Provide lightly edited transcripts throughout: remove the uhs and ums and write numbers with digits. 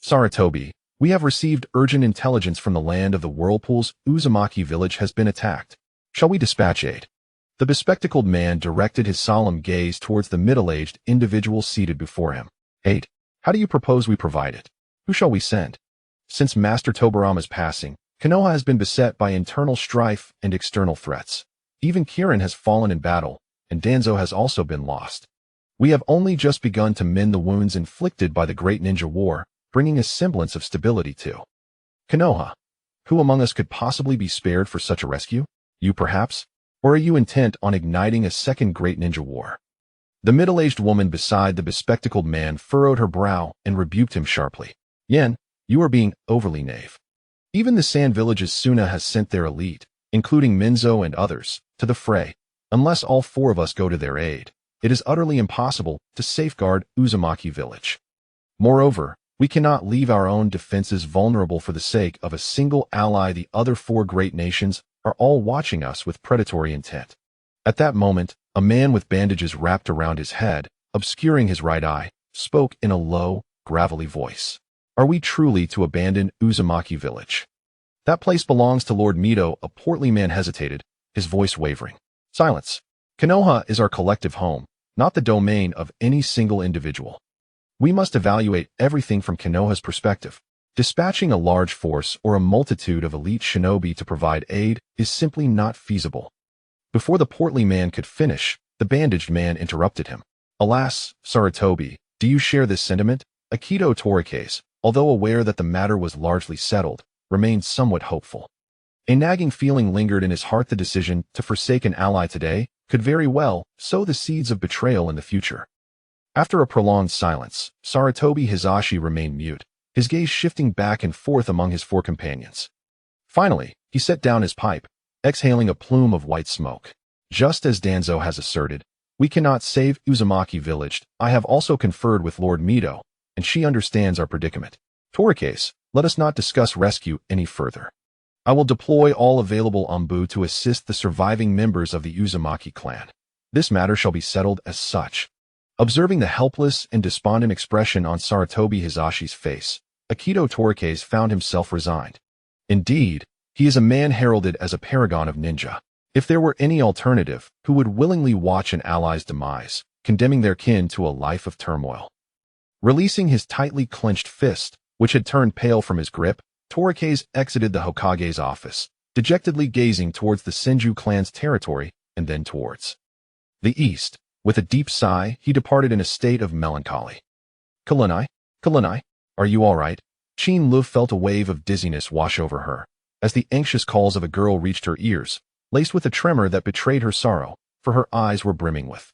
Sarutobi, we have received urgent intelligence from the land of the whirlpools. Uzumaki village has been attacked. Shall we dispatch aid? The bespectacled man directed his solemn gaze towards the middle-aged individual seated before him. Aid? How do you propose we provide it? Who shall we send? Since Master Tobarama's passing, Konoha has been beset by internal strife and external threats. Even Kirin has fallen in battle, and Danzo has also been lost. We have only just begun to mend the wounds inflicted by the Great Ninja War, bringing a semblance of stability to Konoha. Who among us could possibly be spared for such a rescue? You perhaps? Or are you intent on igniting a second Great Ninja War? The middle-aged woman beside the bespectacled man furrowed her brow and rebuked him sharply. Yen, you are being overly naive. Even the Sand Village's Suna has sent their elite, including Minzo and others, to the fray. Unless all four of us go to their aid, it is utterly impossible to safeguard Uzumaki village. Moreover, we cannot leave our own defenses vulnerable for the sake of a single ally. The other four great nations are all watching us with predatory intent. At that moment, a man with bandages wrapped around his head, obscuring his right eye, spoke in a low, gravelly voice. Are we truly to abandon Uzumaki village? That place belongs to Lord Mito. A portly man hesitated, his voice wavering. Silence. Konoha is our collective home, not the domain of any single individual. We must evaluate everything from Konoha's perspective. Dispatching a large force or a multitude of elite shinobi to provide aid is simply not feasible. Before the portly man could finish, the bandaged man interrupted him. Alas, Sarutobi, do you share this sentiment? Akito Torikase, although aware that the matter was largely settled, remained somewhat hopeful. A nagging feeling lingered in his heart. The decision to forsake an ally today could very well sow the seeds of betrayal in the future. After a prolonged silence, Sarutobi Hizashi remained mute, his gaze shifting back and forth among his four companions. Finally, he set down his pipe, exhaling a plume of white smoke. Just as Danzo has asserted, we cannot save Uzumaki village. I have also conferred with Lord Mito, and she understands our predicament. Torikase, let us not discuss rescue any further. I will deploy all available Ombu to assist the surviving members of the Uzumaki clan. This matter shall be settled as such. Observing the helpless and despondent expression on Sarutobi Hizashi's face, Akito Torikase found himself resigned. Indeed, he is a man heralded as a paragon of ninja. If there were any alternative, who would willingly watch an ally's demise, condemning their kin to a life of turmoil? Releasing his tightly clenched fist, which had turned pale from his grip, Torikase exited the Hokage's office, dejectedly gazing towards the Senju clan's territory and then towards the east. With a deep sigh, he departed in a state of melancholy. Kurenai, are you all right? Chin Lu felt a wave of dizziness wash over her, as the anxious calls of a girl reached her ears, laced with a tremor that betrayed her sorrow, for her eyes were brimming with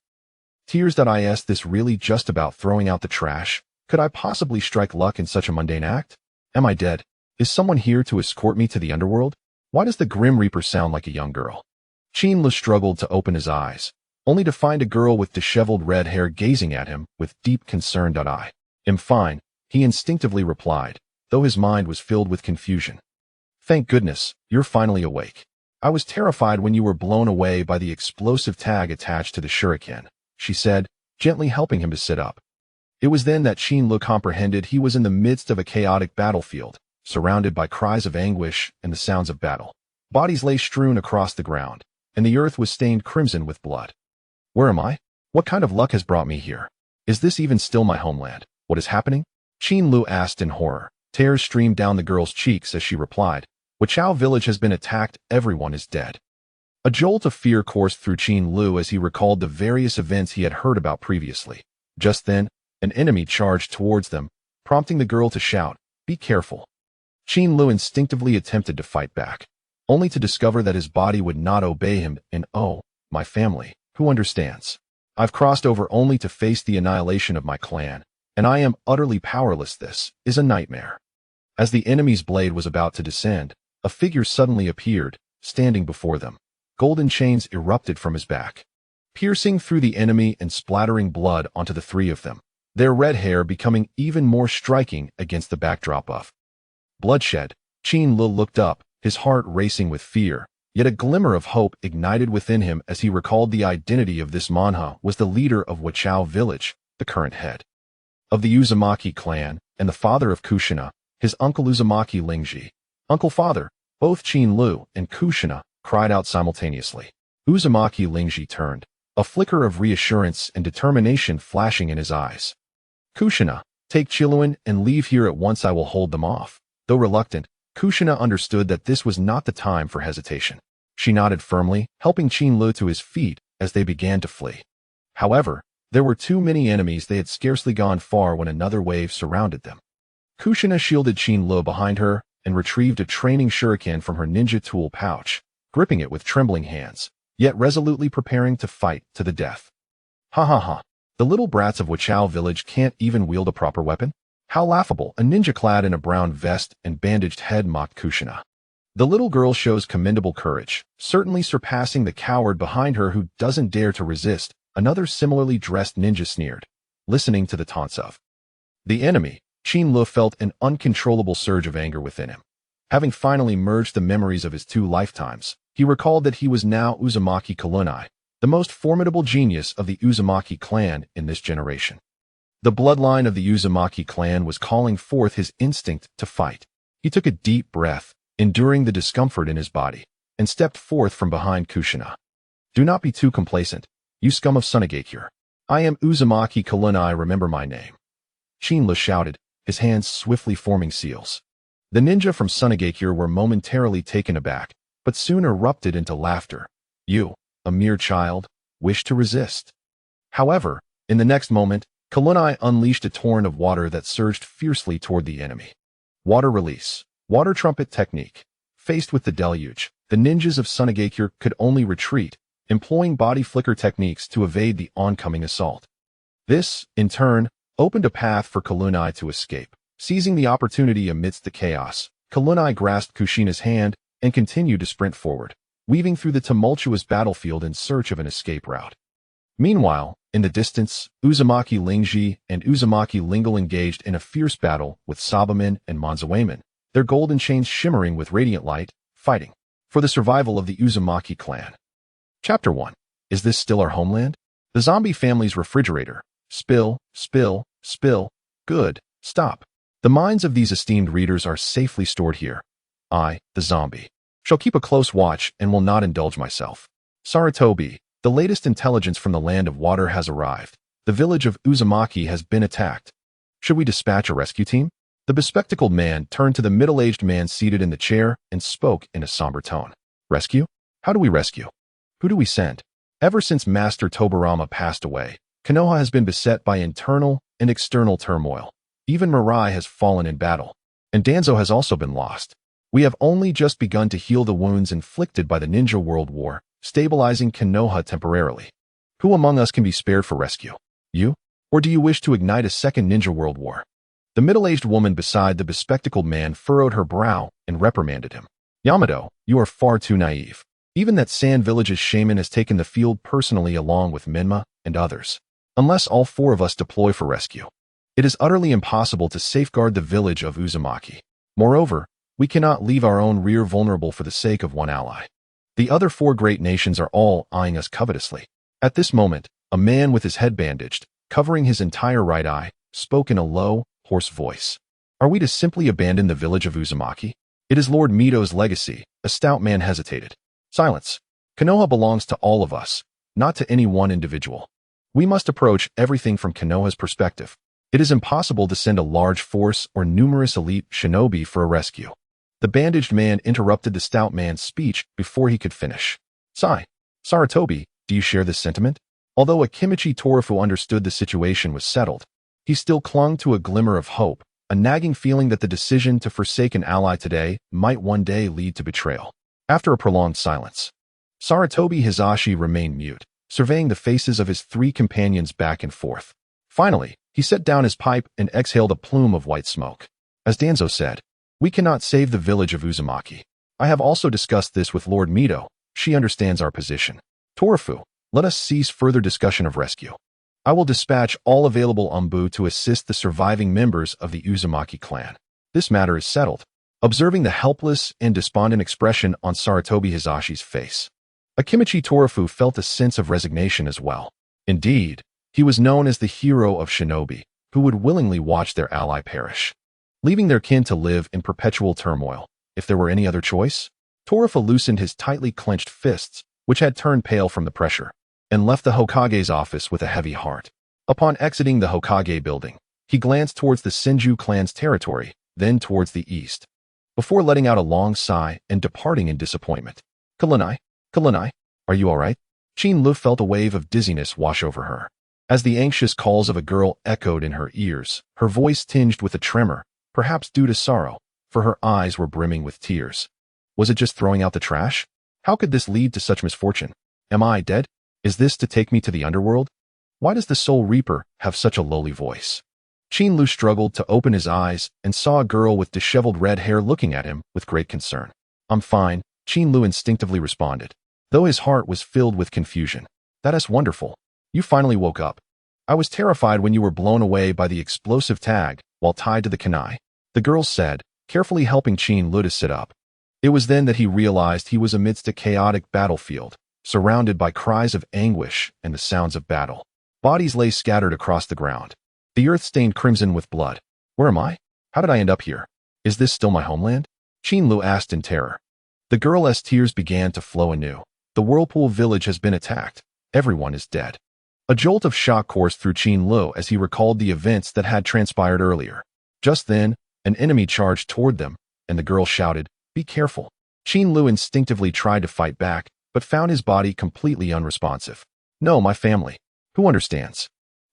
tears. Is this really just about throwing out the trash? Could I possibly strike luck in such a mundane act? Am I dead? Is someone here to escort me to the underworld? Why does the Grim Reaper sound like a young girl? Chin Lu struggled to open his eyes, only to find a girl with disheveled red hair gazing at him with deep concern. I am fine, he instinctively replied, though his mind was filled with confusion. Thank goodness, you're finally awake. I was terrified when you were blown away by the explosive tag attached to the shuriken, she said, gently helping him to sit up. It was then that Chin Lu comprehended he was in the midst of a chaotic battlefield, surrounded by cries of anguish and the sounds of battle. Bodies lay strewn across the ground, and the earth was stained crimson with blood. Where am I? What kind of luck has brought me here? Is this even still my homeland? What is happening? Chin Lu asked in horror. Tears streamed down the girl's cheeks as she replied, Wachao village has been attacked, everyone is dead. A jolt of fear coursed through Chin Lu as he recalled the various events he had heard about previously. Just then, an enemy charged towards them, prompting the girl to shout, Be careful. Chin Lu instinctively attempted to fight back, only to discover that his body would not obey him, and oh, my family. Who understands? I've crossed over only to face the annihilation of my clan, and I am utterly powerless. This is a nightmare. As the enemy's blade was about to descend, a figure suddenly appeared, standing before them. Golden chains erupted from his back, piercing through the enemy and splattering blood onto the three of them, their red hair becoming even more striking against the backdrop of bloodshed. Chin Lu looked up, his heart racing with fear. Yet a glimmer of hope ignited within him as he recalled the identity of this manha was the leader of Wachao village, the current head of the Uzumaki clan, and the father of Kushina, his uncle Uzumaki Lingji. Uncle father, both Qin and Kushina cried out simultaneously. Uzumaki Lingji turned, a flicker of reassurance and determination flashing in his eyes. Kushina, take Chiluan and leave here at once. I will hold them off. Though reluctant, Kushina understood that this was not the time for hesitation. She nodded firmly, helping Qin to his feet as they began to flee. However, there were too many enemies. They had scarcely gone far when another wave surrounded them. Kushina shielded Qin behind her and retrieved a training shuriken from her ninja tool pouch, gripping it with trembling hands, yet resolutely preparing to fight to the death. Ha ha ha. The little brats of Wachao village can't even wield a proper weapon? How laughable, a ninja clad in a brown vest and bandaged head mocked Kushina. The little girl shows commendable courage, certainly surpassing the coward behind her who doesn't dare to resist, another similarly dressed ninja sneered, listening to the taunts of the enemy. Qin felt an uncontrollable surge of anger within him. Having finally merged the memories of his 2 lifetimes, he recalled that he was now Uzumaki Kushina, the most formidable genius of the Uzumaki clan in this generation. The bloodline of the Uzumaki clan was calling forth his instinct to fight. He took a deep breath, enduring the discomfort in his body, and stepped forth from behind Kushina. Do not be too complacent, you scum of Sunagakure. I am Uzumaki Kushina, remember my name. Qin shouted, his hands swiftly forming seals. The ninja from Sunagakure were momentarily taken aback, but soon erupted into laughter. You, a mere child, wish to resist. However, in the next moment, Kushina unleashed a torrent of water that surged fiercely toward the enemy. Water release. Water trumpet technique. Faced with the deluge, the ninjas of Sunagakure could only retreat, employing body flicker techniques to evade the oncoming assault. This, in turn, opened a path for Kushina to escape. Seizing the opportunity amidst the chaos, Kushina grasped Kushina's hand and continued to sprint forward, weaving through the tumultuous battlefield in search of an escape route. Meanwhile, in the distance, Uzumaki Lingji and Uzumaki Lingle engaged in a fierce battle with Sabaman and Manzawaman, their golden chains shimmering with radiant light, fighting for the survival of the Uzumaki clan. Chapter 1. Is this still our homeland? The zombie family's refrigerator. Spill, spill, spill. Good, stop. The minds of these esteemed readers are safely stored here. I, the zombie, shall keep a close watch and will not indulge myself. Sarutobi, the latest intelligence from the land of water has arrived. The village of Uzumaki has been attacked. Should we dispatch a rescue team? The bespectacled man turned to the middle-aged man seated in the chair and spoke in a somber tone. Rescue? How do we rescue? Who do we send? Ever since Master Tobarama passed away, Konoha has been beset by internal and external turmoil. Even Mirai has fallen in battle, and Danzo has also been lost. We have only just begun to heal the wounds inflicted by the Ninja World War, stabilizing Konoha temporarily. Who among us can be spared for rescue? You? Or do you wish to ignite a second Ninja World War? The middle-aged woman beside the bespectacled man furrowed her brow and reprimanded him. Yamato, you are far too naive. Even that Sand Village's shaman has taken the field personally along with Menma and others. Unless all 4 of us deploy for rescue, it is utterly impossible to safeguard the village of Uzumaki. Moreover, we cannot leave our own rear vulnerable for the sake of one ally. The other 4 great nations are all eyeing us covetously. At this moment, a man with his head bandaged, covering his entire right eye, spoke in a low, hoarse voice. Are we to simply abandon the village of Uzumaki? It is Lord Mito's legacy. A stout man hesitated. Silence. Konoha belongs to all of us, not to any one individual. We must approach everything from Konoha's perspective. It is impossible to send a large force or numerous elite shinobi for a rescue. The bandaged man interrupted the stout man's speech before he could finish. Sigh. Sarutobi, do you share this sentiment? Although Akimichi Torufu understood the situation was settled, he still clung to a glimmer of hope, a nagging feeling that the decision to forsake an ally today might one day lead to betrayal. After a prolonged silence, Sarutobi Hizashi remained mute, surveying the faces of his 3 companions back and forth. Finally, he set down his pipe and exhaled a plume of white smoke. As Danzo said, we cannot save the village of Uzumaki. I have also discussed this with Lord Mito. She understands our position. Torufu, let us cease further discussion of rescue. I will dispatch all available umbu to assist the surviving members of the Uzumaki clan. This matter is settled. Observing the helpless and despondent expression on Sarutobi Hizashi's face, Akimichi Torufu felt a sense of resignation as well. Indeed, he was known as the hero of shinobi, who would willingly watch their ally perish, leaving their kin to live in perpetual turmoil. If there were any other choice? Torafa loosened his tightly clenched fists, which had turned pale from the pressure, and left the Hokage's office with a heavy heart. Upon exiting the Hokage building, he glanced towards the Senju clan's territory, then towards the east, before letting out a long sigh and departing in disappointment. Kulanai, are you all right? Lu felt a wave of dizziness wash over her. As the anxious calls of a girl echoed in her ears, her voice tinged with a tremor, perhaps due to sorrow, for her eyes were brimming with tears. Was it just throwing out the trash? How could this lead to such misfortune? Am I dead? Is this to take me to the underworld? Why does the Soul Reaper have such a lowly voice? Lu struggled to open his eyes and saw a girl with disheveled red hair looking at him with great concern. I'm fine, Lu instinctively responded, though his heart was filled with confusion. That is wonderful. You finally woke up. I was terrified when you were blown away by the explosive tag while tied to the kunai, the girl said, carefully helping Lu to sit up. It was then that he realized he was amidst a chaotic battlefield, surrounded by cries of anguish and the sounds of battle. Bodies lay scattered across the ground, the earth stained crimson with blood. Where am I? How did I end up here? Is this still my homeland? Lu asked in terror. The girl's tears began to flow anew. The Whirlpool village has been attacked. Everyone is dead. A jolt of shock coursed through Lu as he recalled the events that had transpired earlier. Just then, an enemy charged toward them, and the girl shouted, "Be careful." Lu instinctively tried to fight back, but found his body completely unresponsive. No, my family. Who understands?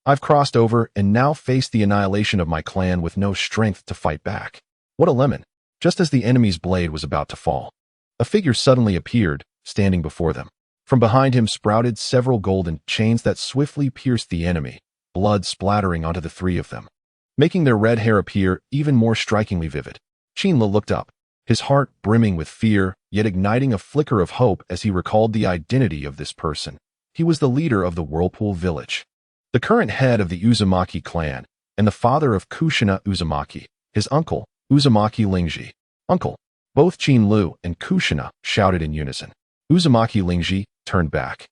I've crossed over and now face the annihilation of my clan with no strength to fight back. What a lemon. Just as the enemy's blade was about to fall, a figure suddenly appeared, standing before them. From behind him sprouted several golden chains that swiftly pierced the enemy, blood splattering onto the three of them, making their red hair appear even more strikingly vivid. Lu looked up, his heart brimming with fear, yet igniting a flicker of hope as he recalled the identity of this person. He was the leader of the Whirlpool village, the current head of the Uzumaki clan, and the father of Kushina Uzumaki, his uncle, Uzumaki Lingji. Uncle. Both Lu and Kushina shouted in unison. Uzumaki Lingji turned back,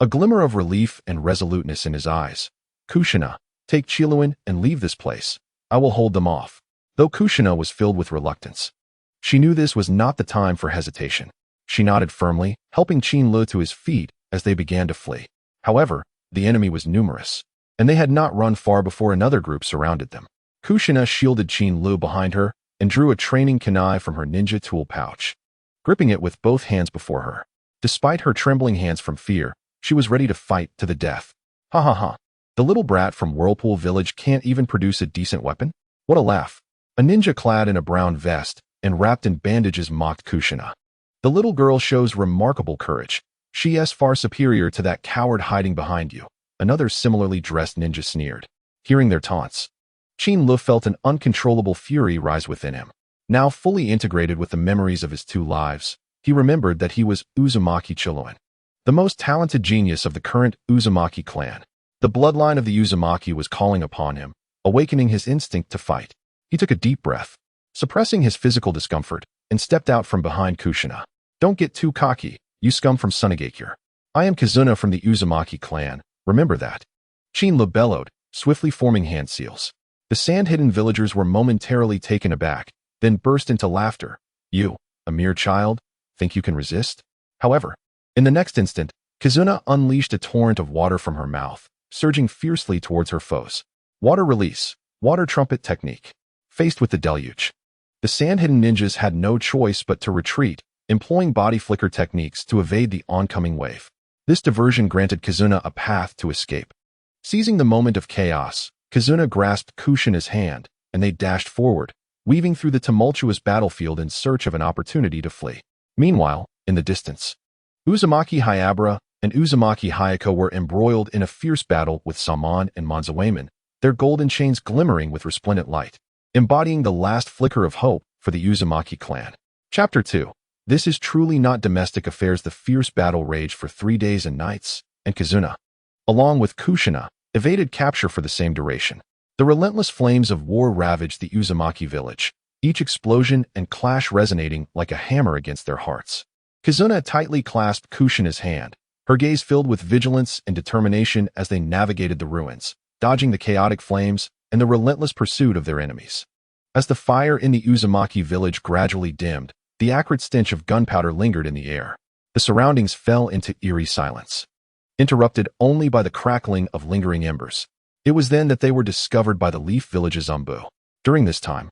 a glimmer of relief and resoluteness in his eyes. Kushina, take Chiluan and leave this place. I will hold them off. Though Kushina was filled with reluctance, she knew this was not the time for hesitation. She nodded firmly, helping Lu to his feet as they began to flee. However, the enemy was numerous, and they had not run far before another group surrounded them. Kushina shielded Lu behind her and drew a training kunai from her ninja tool pouch, gripping it with both hands before her. Despite her trembling hands from fear, she was ready to fight to the death. Ha ha ha. The little brat from Whirlpool Village can't even produce a decent weapon? What a laugh. A ninja clad in a brown vest and wrapped in bandages mocked Kushina. The little girl shows remarkable courage. She is far superior to that coward hiding behind you. Another similarly dressed ninja sneered. Hearing their taunts, Lu felt an uncontrollable fury rise within him. Now fully integrated with the memories of his two lives, he remembered that he was Uzumaki Chiluan, the most talented genius of the current Uzumaki clan. The bloodline of the Uzumaki was calling upon him, awakening his instinct to fight. He took a deep breath, suppressing his physical discomfort, and stepped out from behind Kushina. Don't get too cocky, you scum from Sunagakure. I am Kazuna from the Uzumaki clan, remember that. Lu bellowed, swiftly forming hand seals. The sand-hidden villagers were momentarily taken aback, then burst into laughter. You, a mere child, think you can resist? However, in the next instant, Kazuna unleashed a torrent of water from her mouth, surging fiercely towards her foes. Water release, water trumpet technique. Faced with the deluge, the sand-hidden ninjas had no choice but to retreat, employing body flicker techniques to evade the oncoming wave. This diversion granted Kazuna a path to escape. Seizing the moment of chaos, Kazuna grasped Kushina's hand, and they dashed forward, weaving through the tumultuous battlefield in search of an opportunity to flee. Meanwhile, in the distance, Uzumaki Hyabara and Uzumaki Hyako were embroiled in a fierce battle with Saman and Manzawaman, their golden chains glimmering with resplendent light, embodying the last flicker of hope for the Uzumaki clan. Chapter 2. This is truly not domestic affairs. The fierce battle raged for 3 days and nights, and Kazuna, along with Kushina, evaded capture for the same duration. The relentless flames of war ravaged the Uzumaki village, each explosion and clash resonating like a hammer against their hearts. Kazuna tightly clasped Kushina's hand, her gaze filled with vigilance and determination as they navigated the ruins, dodging the chaotic flames and the relentless pursuit of their enemies. As the fire in the Uzumaki village gradually dimmed, the acrid stench of gunpowder lingered in the air. The surroundings fell into eerie silence, interrupted only by the crackling of lingering embers. It was then that they were discovered by the Leaf Village's Umbu. During this time,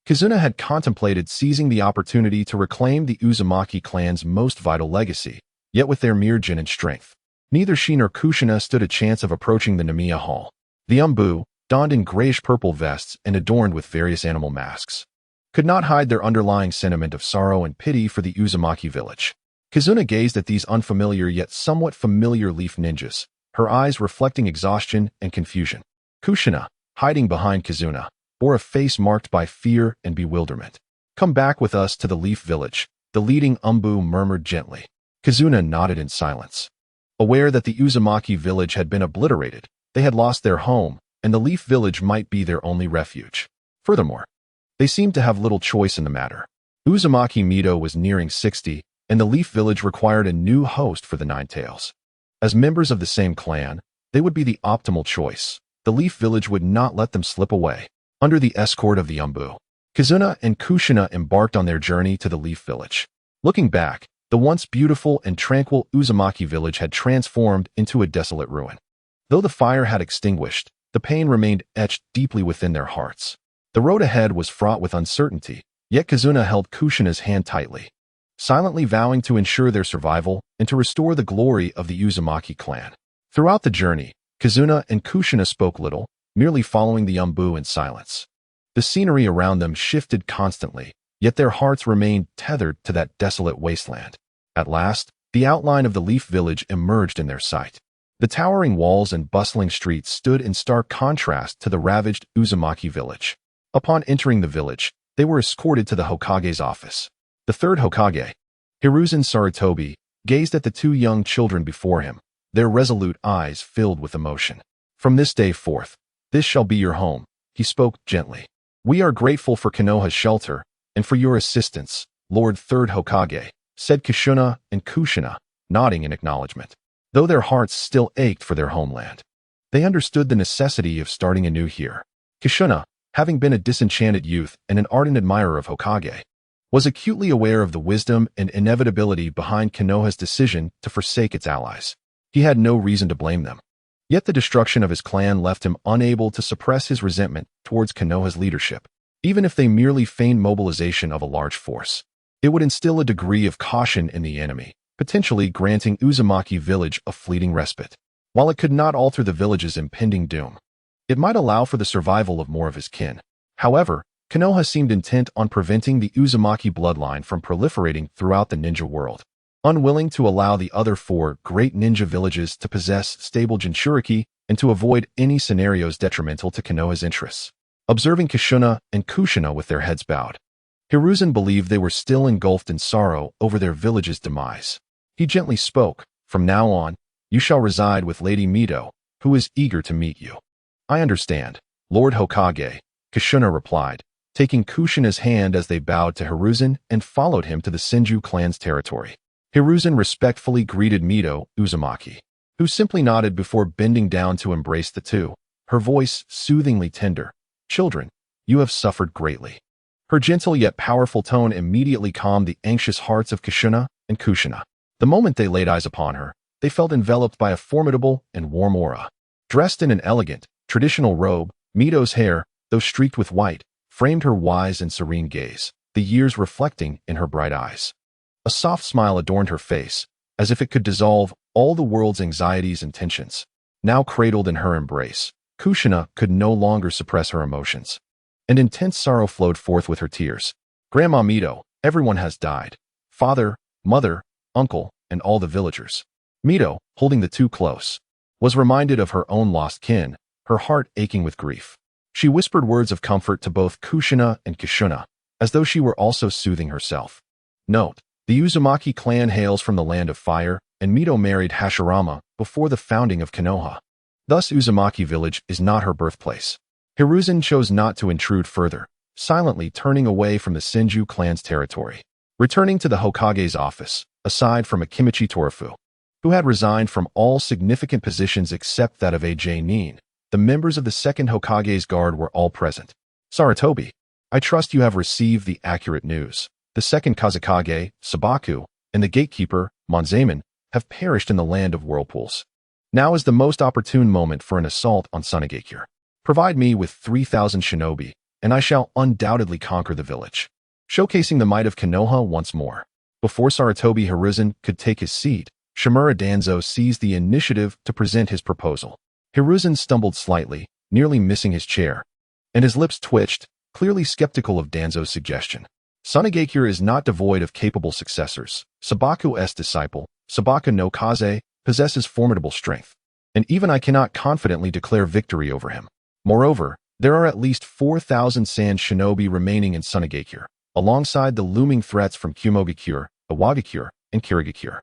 Kizuna had contemplated seizing the opportunity to reclaim the Uzumaki clan's most vital legacy, yet with their mere jin and strength, neither she nor Kushina stood a chance of approaching the Namiya Hall. The Umbu, donned in grayish-purple vests and adorned with various animal masks, could not hide their underlying sentiment of sorrow and pity for the Uzumaki village. Kizuna gazed at these unfamiliar yet somewhat familiar leaf ninjas, her eyes reflecting exhaustion and confusion. Kushina, hiding behind Kizuna, bore a face marked by fear and bewilderment. "Come back with us to the Leaf Village," the leading Umbu murmured gently. Kizuna nodded in silence. Aware that the Uzumaki village had been obliterated, they had lost their home, and the Leaf Village might be their only refuge. Furthermore, they seemed to have little choice in the matter. Uzumaki Mito was nearing 60, and the Leaf Village required a new host for the Nine Tails. As members of the same clan, they would be the optimal choice. The Leaf Village would not let them slip away. Under the escort of the Umbu, Kizuna and Kushina embarked on their journey to the Leaf Village. Looking back, the once beautiful and tranquil Uzumaki village had transformed into a desolate ruin. Though the fire had extinguished, the pain remained etched deeply within their hearts. The road ahead was fraught with uncertainty, yet Kizuna held Kushina's hand tightly, silently vowing to ensure their survival and to restore the glory of the Uzumaki clan. Throughout the journey, Kizuna and Kushina spoke little, merely following the Umbu in silence. The scenery around them shifted constantly, yet their hearts remained tethered to that desolate wasteland. At last, the outline of the Leaf Village emerged in their sight. The towering walls and bustling streets stood in stark contrast to the ravaged Uzumaki village. Upon entering the village, they were escorted to the Hokage's office. The third Hokage, Hiruzen Sarutobi, gazed at the two young children before him, their resolute eyes filled with emotion. "From this day forth, this shall be your home," he spoke gently. "We are grateful for Konoha's shelter and for your assistance, Lord Third Hokage," said Kushina and Kushina, nodding in acknowledgement. Though their hearts still ached for their homeland, they understood the necessity of starting anew here. Kushina, having been a disenchanted youth and an ardent admirer of Hokage, was acutely aware of the wisdom and inevitability behind Konoha's decision to forsake its allies. He had no reason to blame them. Yet the destruction of his clan left him unable to suppress his resentment towards Konoha's leadership. Even if they merely feigned mobilization of a large force, it would instill a degree of caution in the enemy, potentially granting Uzumaki village a fleeting respite. While it could not alter the village's impending doom, it might allow for the survival of more of his kin. However, Konoha seemed intent on preventing the Uzumaki bloodline from proliferating throughout the ninja world. Unwilling to allow the other four great ninja villages to possess stable Jinchūriki and to avoid any scenarios detrimental to Konoha's interests. Observing Kushina and Kushina with their heads bowed, Hiruzen believed they were still engulfed in sorrow over their village's demise. He gently spoke, "From now on, you shall reside with Lady Mito, who is eager to meet you." "I understand, Lord Hokage," Kushina replied, taking Kushina's hand as they bowed to Hiruzen and followed him to the Senju clan's territory. Hiruzen respectfully greeted Mito Uzumaki, who simply nodded before bending down to embrace the two, her voice soothingly tender. "Children, you have suffered greatly." Her gentle yet powerful tone immediately calmed the anxious hearts of Kushina and Kushina. The moment they laid eyes upon her, they felt enveloped by a formidable and warm aura. Dressed in an elegant, traditional robe, Mito's hair, though streaked with white, framed her wise and serene gaze, the years reflecting in her bright eyes. A soft smile adorned her face, as if it could dissolve all the world's anxieties and tensions. Now cradled in her embrace, Kushina could no longer suppress her emotions, and intense sorrow flowed forth with her tears. "Grandma Mito, everyone has died. Father, mother, uncle, and all the villagers." Mito, holding the two close, was reminded of her own lost kin, her heart aching with grief. She whispered words of comfort to both Kushina and Kushina, as though she were also soothing herself. Note: the Uzumaki clan hails from the land of fire, and Mito married Hashirama before the founding of Konoha. Thus Uzumaki village is not her birthplace. Hiruzen chose not to intrude further, silently turning away from the Senju clan's territory. Returning to the Hokage's office, aside from Akimichi Torafu, who had resigned from all significant positions except that of AJ Nin, The members of the second Hokage's guard were all present. Sarutobi, I trust you have received the accurate news. The second Kazekage, Sabaku, and the gatekeeper, Monzaemon, have perished in the land of whirlpools. Now is the most opportune moment for an assault on Sunagakure. Provide me with 3,000 shinobi, and I shall undoubtedly conquer the village. Showcasing the might of Konoha once more. Before Sarutobi Hiruzen could take his seat, Shimura Danzo seized the initiative to present his proposal. Hiruzen stumbled slightly, nearly missing his chair, and his lips twitched, clearly skeptical of Danzo's suggestion. Sunagakure is not devoid of capable successors. Sabaku's disciple, Sabaka no Kaze, possesses formidable strength, and even I cannot confidently declare victory over him. Moreover, there are at least 4,000 sand shinobi remaining in Sunagakure, alongside the looming threats from Kumogakure, Iwagakure, and Kirigakure.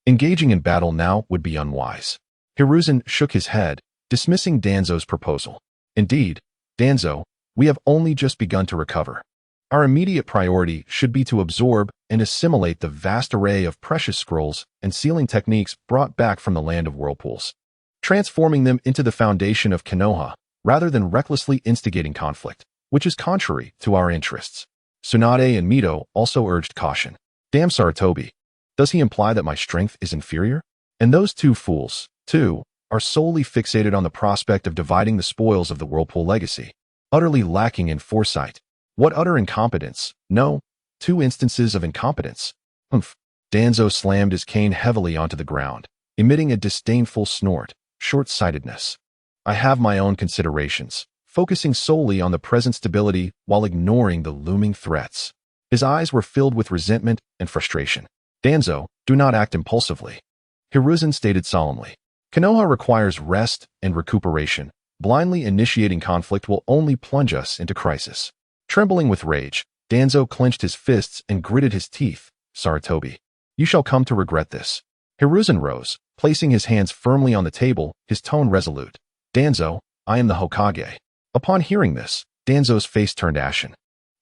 Engaging in battle now would be unwise. Hiruzen shook his head, dismissing Danzo's proposal. Indeed, Danzo, we have only just begun to recover. Our immediate priority should be to absorb and assimilate the vast array of precious scrolls and sealing techniques brought back from the land of whirlpools, transforming them into the foundation of Konoha, rather than recklessly instigating conflict, which is contrary to our interests. Tsunade and Mito also urged caution. Damn Sarutobi, does he imply that my strength is inferior? And those two fools, too, are solely fixated on the prospect of dividing the spoils of the Whirlpool legacy, utterly lacking in foresight. What utter incompetence! No, 2 instances of incompetence. Humph. Danzo slammed his cane heavily onto the ground, emitting a disdainful snort. Short-sightedness. I have my own considerations, focusing solely on the present stability while ignoring the looming threats. His eyes were filled with resentment and frustration. Danzo, do not act impulsively. Hiruzen stated solemnly. Konoha requires rest and recuperation. Blindly initiating conflict will only plunge us into crisis. Trembling with rage, Danzo clenched his fists and gritted his teeth. Sarutobi, you shall come to regret this. Hiruzen rose, placing his hands firmly on the table, his tone resolute. Danzo, I am the Hokage. Upon hearing this, Danzo's face turned ashen,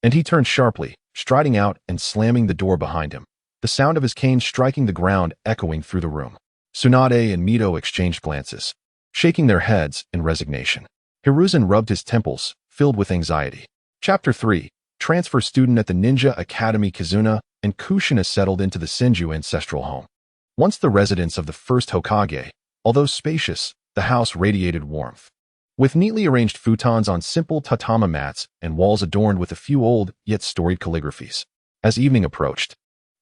and he turned sharply, striding out and slamming the door behind him, the sound of his cane striking the ground echoing through the room. Tsunade and Mito exchanged glances, shaking their heads in resignation. Hiruzen rubbed his temples, filled with anxiety. Chapter 3. Transfer student at the Ninja Academy. Kizuna and Kushina settled into the Senju ancestral home. Once the residence of the first Hokage, although spacious, the house radiated warmth. With neatly arranged futons on simple tatama mats and walls adorned with a few old yet storied calligraphies. As evening approached,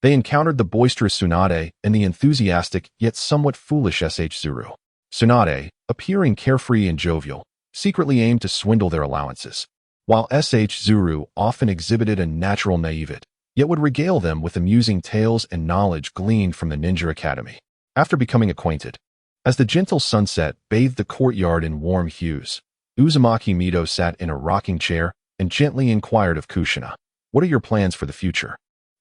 they encountered the boisterous Tsunade and the enthusiastic yet somewhat foolish Zuru. Tsunade, appearing carefree and jovial, secretly aimed to swindle their allowances, while Zuru often exhibited a natural naivete, yet would regale them with amusing tales and knowledge gleaned from the Ninja Academy. After becoming acquainted, as the gentle sunset bathed the courtyard in warm hues, Uzumaki Mito sat in a rocking chair and gently inquired of Kushina, "What are your plans for the future?"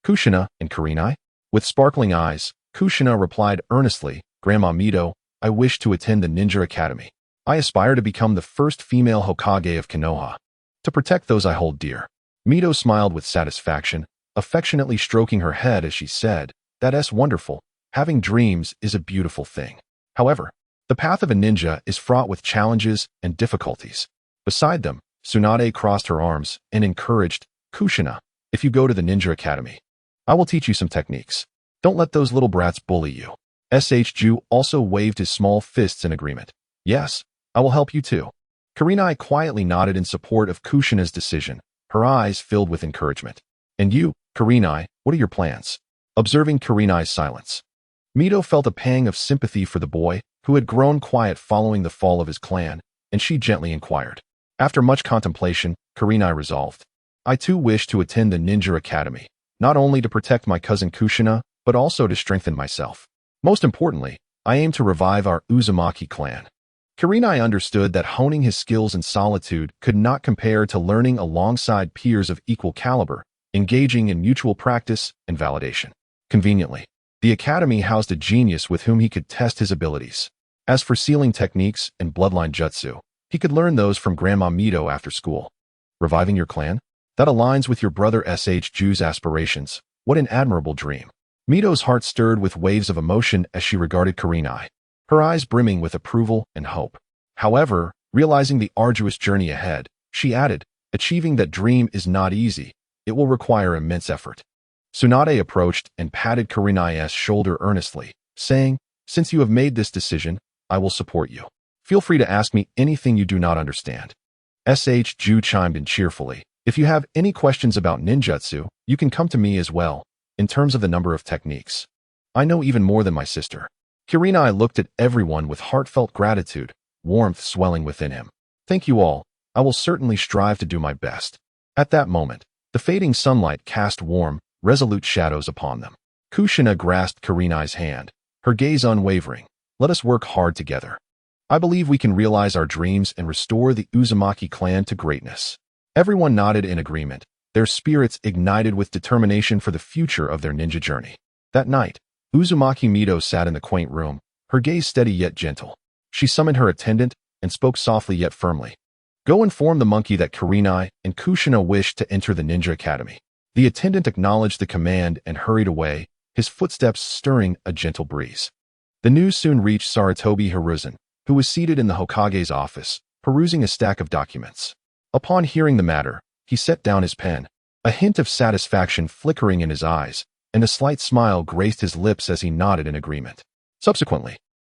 Kushina and Kurenai? With sparkling eyes, Kushina replied earnestly, "Grandma Mito, I wish to attend the Ninja Academy. I aspire to become the first female Hokage of Konoha, to protect those I hold dear." Mito smiled with satisfaction, affectionately stroking her head as she said, "That's wonderful. Having dreams is a beautiful thing. However, the path of a ninja is fraught with challenges and difficulties." Beside them, Tsunade crossed her arms and encouraged, "Kushina, if you go to the Ninja Academy, I will teach you some techniques. Don't let those little brats bully you." Ju also waved his small fists in agreement. "Yes, I will help you too." Kurenai quietly nodded in support of Kushina's decision, her eyes filled with encouragement. "And you, Kurenai, what are your plans?" Observing Kurenai's silence, Mito felt a pang of sympathy for the boy, who had grown quiet following the fall of his clan, and she gently inquired. After much contemplation, Kurenai resolved, "I too wish to attend the Ninja Academy, not only to protect my cousin Kushina, but also to strengthen myself. Most importantly, I aim to revive our Uzumaki clan." Kurenai understood that honing his skills in solitude could not compare to learning alongside peers of equal caliber, engaging in mutual practice and validation. Conveniently, the academy housed a genius with whom he could test his abilities. As for sealing techniques and bloodline jutsu, he could learn those from Grandma Mito after school. Reviving your clan? That aligns with your brother Ju's aspirations. What an admirable dream. Mito's heart stirred with waves of emotion as she regarded Kurenai, her eyes brimming with approval and hope. However, Realizing the arduous journey ahead, she added, achieving that dream is not easy. It will require immense effort. Tsunade approached and patted Kurena's shoulder earnestly, saying, since you have made this decision, I will support you. Feel free to ask me anything you do not understand. Ju chimed in cheerfully. If you have any questions about ninjutsu, you can come to me as well. In terms of the number of techniques, I know even more than my sister. Kurenai looked at everyone with heartfelt gratitude, warmth swelling within him. Thank you all. I will certainly strive to do my best. At that moment, the fading sunlight cast warm, resolute shadows upon them. Kushina grasped Kurenai's hand, her gaze unwavering. Let us work hard together. I believe we can realize our dreams and restore the Uzumaki clan to greatness. Everyone nodded in agreement, their spirits ignited with determination for the future of their ninja journey. That night, Uzumaki Mito sat in the quaint room, her gaze steady yet gentle. She summoned her attendant and spoke softly yet firmly. Go inform the monkey that Kurenai and Kushina wish to enter the ninja academy. The attendant acknowledged the command and hurried away, his footsteps stirring a gentle breeze. The news soon reached Sarutobi Hiruzen, who was seated in the Hokage's office, perusing a stack of documents. Upon hearing the matter, he set down his pen, a hint of satisfaction flickering in his eyes, and a slight smile graced his lips as he nodded in agreement. Subsequently,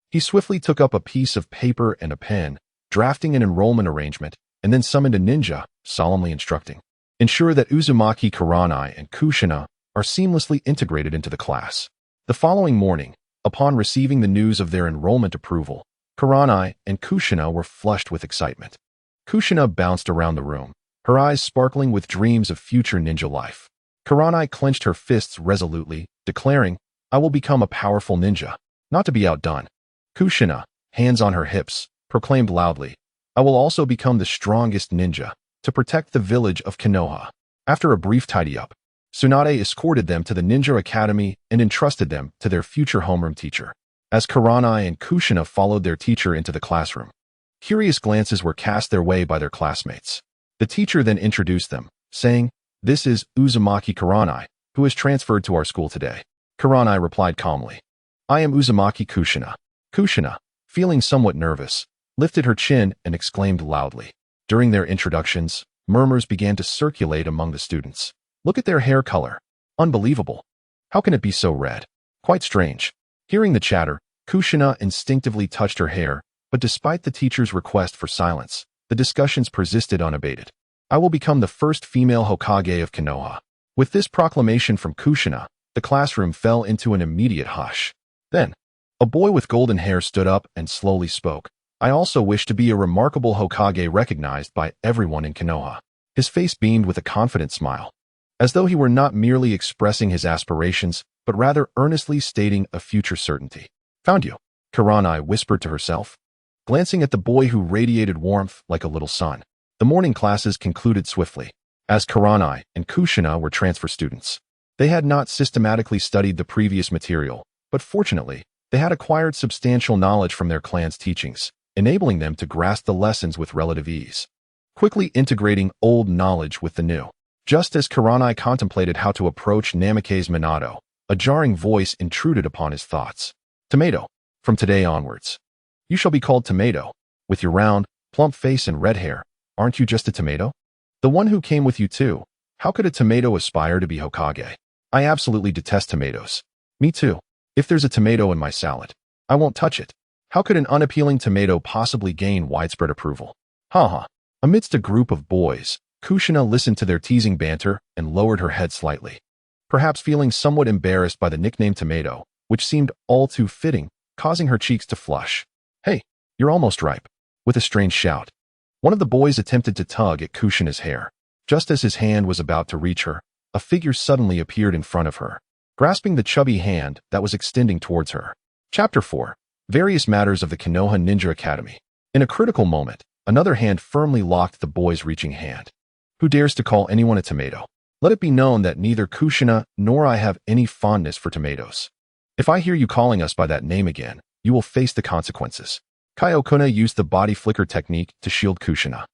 he swiftly took up a piece of paper and a pen, drafting an enrollment arrangement, and then summoned a ninja, solemnly instructing, ensure that Uzumaki Kurenai and Kushina are seamlessly integrated into the class. The following morning, upon receiving the news of their enrollment approval, Kurenai and Kushina were flushed with excitement. Kushina bounced around the room, her eyes sparkling with dreams of future ninja life. Kurenai clenched her fists resolutely, declaring, I will become a powerful ninja, not to be outdone. Kushina, hands on her hips, proclaimed loudly, I will also become the strongest ninja, to protect the village of Konoha. After a brief tidy-up, Tsunade escorted them to the ninja academy and entrusted them to their future homeroom teacher. As Kurenai and Kushina followed their teacher into the classroom, curious glances were cast their way by their classmates. The teacher then introduced them, saying, This is Uzumaki Kurenai, who has transferred to our school today. Kurenai replied calmly, I am Uzumaki Kushina. Kushina, feeling somewhat nervous, lifted her chin and exclaimed loudly. During their introductions, murmurs began to circulate among the students. Look at their hair color. Unbelievable. How can it be so red? Quite strange. Hearing the chatter, Kushina instinctively touched her hair, but despite the teacher's request for silence, the discussions persisted unabated. I will become the first female Hokage of Konoha. With this proclamation from Kushina, the classroom fell into an immediate hush. Then, a boy with golden hair stood up and slowly spoke. I also wish to be a remarkable Hokage recognized by everyone in Konoha. His face beamed with a confident smile, as though he were not merely expressing his aspirations, but rather earnestly stating a future certainty. Found you, Kurenai whispered to herself, glancing at the boy who radiated warmth like a little sun. The morning classes concluded swiftly, as Kurenai and Kushina were transfer students. They had not systematically studied the previous material, but fortunately, they had acquired substantial knowledge from their clan's teachings, enabling them to grasp the lessons with relative ease, quickly integrating old knowledge with the new. Just as Kurenai contemplated how to approach Namake's Minato, a jarring voice intruded upon his thoughts. Tomato, from today onwards, you shall be called Tomato. With your round, plump face and red hair, aren't you just a tomato? The one who came with you too. How could a tomato aspire to be Hokage? I absolutely detest tomatoes. Me too. If there's a tomato in my salad, I won't touch it. How could an unappealing tomato possibly gain widespread approval? Ha. Amidst a group of boys, Kushina listened to their teasing banter and lowered her head slightly, perhaps feeling somewhat embarrassed by the nickname Tomato, which seemed all too fitting, causing her cheeks to flush. Hey, you're almost ripe. With a strange shout, one of the boys attempted to tug at Kushina's hair. Just as his hand was about to reach her, a figure suddenly appeared in front of her, grasping the chubby hand that was extending towards her. Chapter 4. Various matters of the Konoha Ninja Academy. In a critical moment, another hand firmly locked the boy's reaching hand. Who dares to call anyone a tomato? Let it be known that neither Kushina nor I have any fondness for tomatoes. If I hear you calling us by that name again, you will face the consequences. Kayokuna used the body flicker technique to shield Kushina,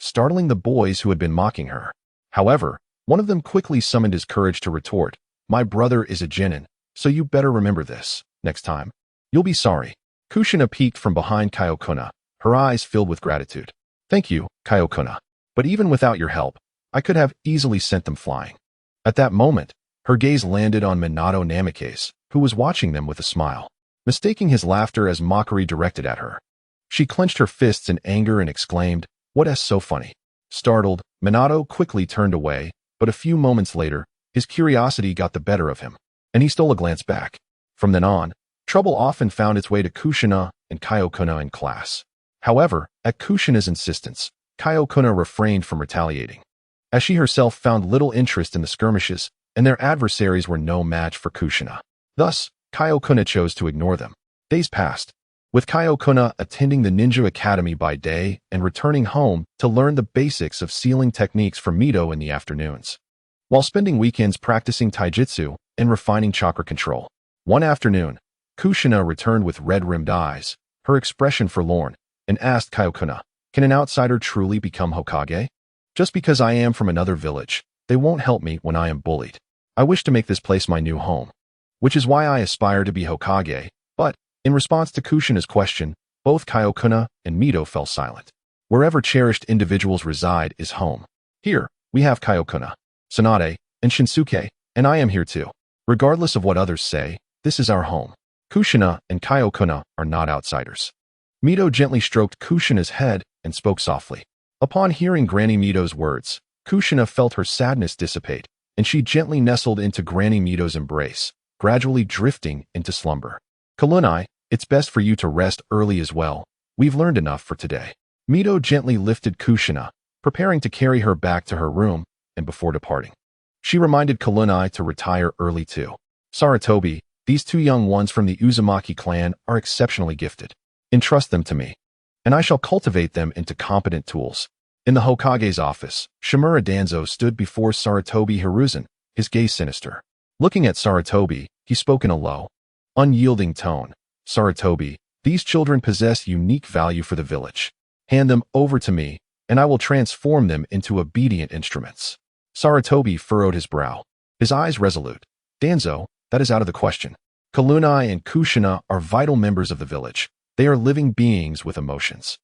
startling the boys who had been mocking her. However, one of them quickly summoned his courage to retort, My brother is a genin, so you better remember this. Next time, you'll be sorry. Kushina peeked from behind Kayokuna, her eyes filled with gratitude. Thank you, Kayokuna. But even without your help, I could have easily sent them flying. At that moment, her gaze landed on Minato Namikaze, who was watching them with a smile, mistaking his laughter as mockery directed at her. She clenched her fists in anger and exclaimed, "What's so funny?" Startled, Minato quickly turned away, but a few moments later, his curiosity got the better of him, and he stole a glance back. From then on, trouble often found its way to Kushina and Kayokuna in class. However, at Kushina's insistence, Kayokuna refrained from retaliating, as she herself found little interest in the skirmishes, and their adversaries were no match for Kushina. Thus, Kayokuna chose to ignore them. Days passed, with Kayokuna attending the ninja academy by day and returning home to learn the basics of sealing techniques from Mito in the afternoons, while spending weekends practicing taijutsu and refining chakra control. One afternoon, Kushina returned with red-rimmed eyes, her expression forlorn, and asked Kayokuna, "Can an outsider truly become Hokage? Just because I am from another village, they won't help me when I am bullied. I wish to make this place my new home, which is why I aspire to be Hokage." But, in response to Kushina's question, both Kayokuna and Mito fell silent. Wherever cherished individuals reside is home. Here, we have Kayokuna, Tsunade, and Shinsuke, and I am here too. Regardless of what others say, this is our home. Kushina and Kayokuna are not outsiders. Mito gently stroked Kushina's head and spoke softly. Upon hearing Granny Mito's words, Kushina felt her sadness dissipate, and she gently nestled into Granny Mito's embrace, gradually drifting into slumber. "Kalunai, it's best for you to rest early as well. We've learned enough for today." Mito gently lifted Kushina, preparing to carry her back to her room, and before departing, she reminded Kalunai to retire early too. "Sarutobi, these two young ones from the Uzumaki clan are exceptionally gifted. Entrust them to me, and I shall cultivate them into competent tools." In the Hokage's office, Shimura Danzo stood before Sarutobi Hiruzen, his gaze sinister. Looking at Sarutobi, he spoke in a low, unyielding tone. "Sarutobi, these children possess unique value for the village. Hand them over to me, and I will transform them into obedient instruments." Sarutobi furrowed his brow, his eyes resolute. "Danzo, that is out of the question. Kalunai and Kushina are vital members of the village. They are living beings with emotions.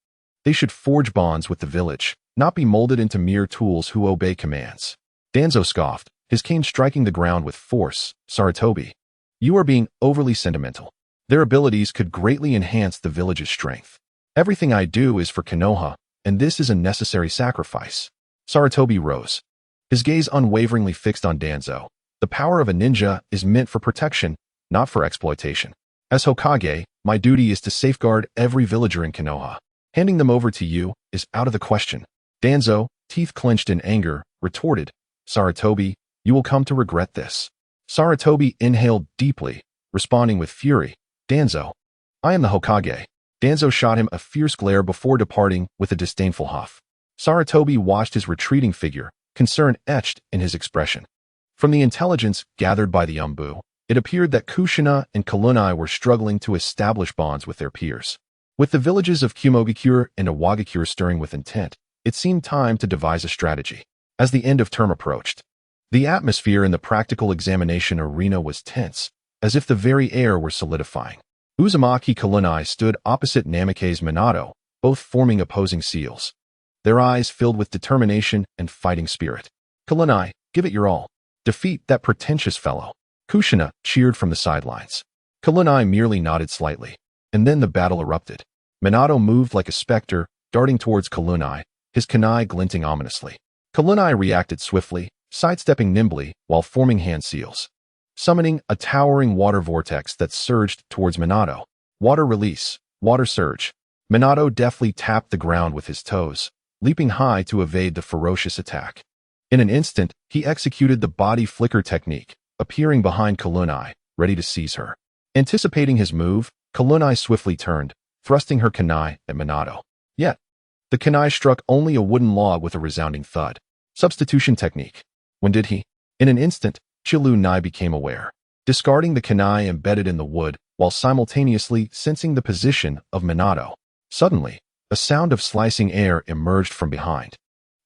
They should forge bonds with the village, not be molded into mere tools who obey commands." Danzo scoffed, his cane striking the ground with force. "Sarutobi, you are being overly sentimental. Their abilities could greatly enhance the village's strength. Everything I do is for Konoha, and this is a necessary sacrifice." Sarutobi rose, his gaze unwaveringly fixed on Danzo. "The power of a ninja is meant for protection, not for exploitation. As Hokage, my duty is to safeguard every villager in Konoha. Handing them over to you is out of the question." Danzo, teeth clenched in anger, retorted, "Sarutobi, you will come to regret this." Sarutobi inhaled deeply, responding with fury, "Danzo, I am the Hokage." Danzo shot him a fierce glare before departing with a disdainful huff. Sarutobi watched his retreating figure, concern etched in his expression. From the intelligence gathered by the Umbu, it appeared that Kushina and Kalunai were struggling to establish bonds with their peers. With the villages of Kumogakure and Iwagakure stirring with intent, it seemed time to devise a strategy. As the end of term approached, the atmosphere in the practical examination arena was tense, as if the very air were solidifying. Uzumaki Kalunai stood opposite Namikaze Minato, both forming opposing seals, their eyes filled with determination and fighting spirit. "Kalunai, give it your all. Defeat that pretentious fellow." Kushina cheered from the sidelines. Kalunai merely nodded slightly, and then the battle erupted. Minato moved like a specter, darting towards Kalunai, his kunai glinting ominously. Kalunai reacted swiftly, sidestepping nimbly while forming hand seals, summoning a towering water vortex that surged towards Minato. Water release, water surge. Minato deftly tapped the ground with his toes, leaping high to evade the ferocious attack. In an instant, he executed the body flicker technique, appearing behind Kalunai, ready to seize her. Anticipating his move, Kalunai swiftly turned, thrusting her kunai at Minato. Yet, the kunai struck only a wooden log with a resounding thud. Substitution technique. When did he? In an instant, Chilu Nai became aware, discarding the kunai embedded in the wood while simultaneously sensing the position of Minato. Suddenly, a sound of slicing air emerged from behind,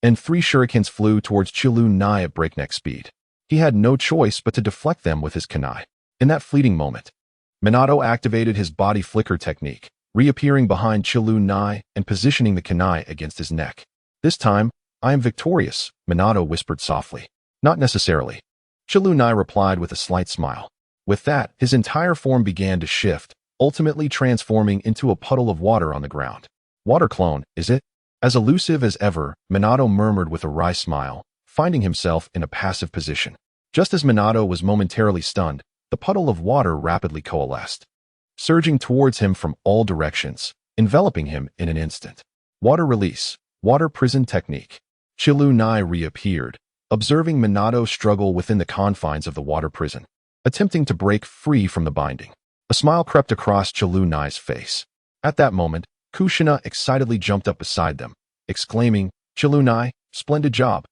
and 3 shurikens flew towards Chilu Nai at breakneck speed. He had no choice but to deflect them with his kunai. In that fleeting moment, Minato activated his body flicker technique, reappearing behind Chilunai and positioning the kunai against his neck. This time, I am victorious, Minato whispered softly. Not necessarily. Chilunai replied with a slight smile. With that, his entire form began to shift, ultimately transforming into a puddle of water on the ground. Water clone, is it? As elusive as ever, Minato murmured with a wry smile, finding himself in a passive position. Just as Minato was momentarily stunned, the puddle of water rapidly coalesced, surging towards him from all directions, enveloping him in an instant. Water release, water prison technique. Chilunai reappeared, observing Minato struggle within the confines of the water prison, attempting to break free from the binding. A smile crept across Chilunai's face. At that moment, Kushina excitedly jumped up beside them, exclaiming, Chilunai, splendid job.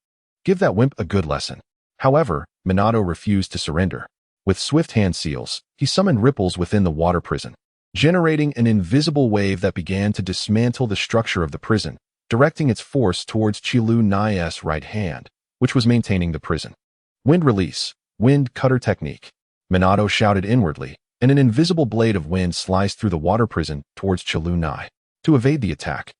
Give that wimp a good lesson. However, Minato refused to surrender. With swift hand seals, he summoned ripples within the water prison, generating an invisible wave that began to dismantle the structure of the prison, directing its force towards Chilunai's right hand, which was maintaining the prison. Wind release, wind cutter technique. Minato shouted inwardly, and an invisible blade of wind sliced through the water prison towards Chilunai. To evade the attack,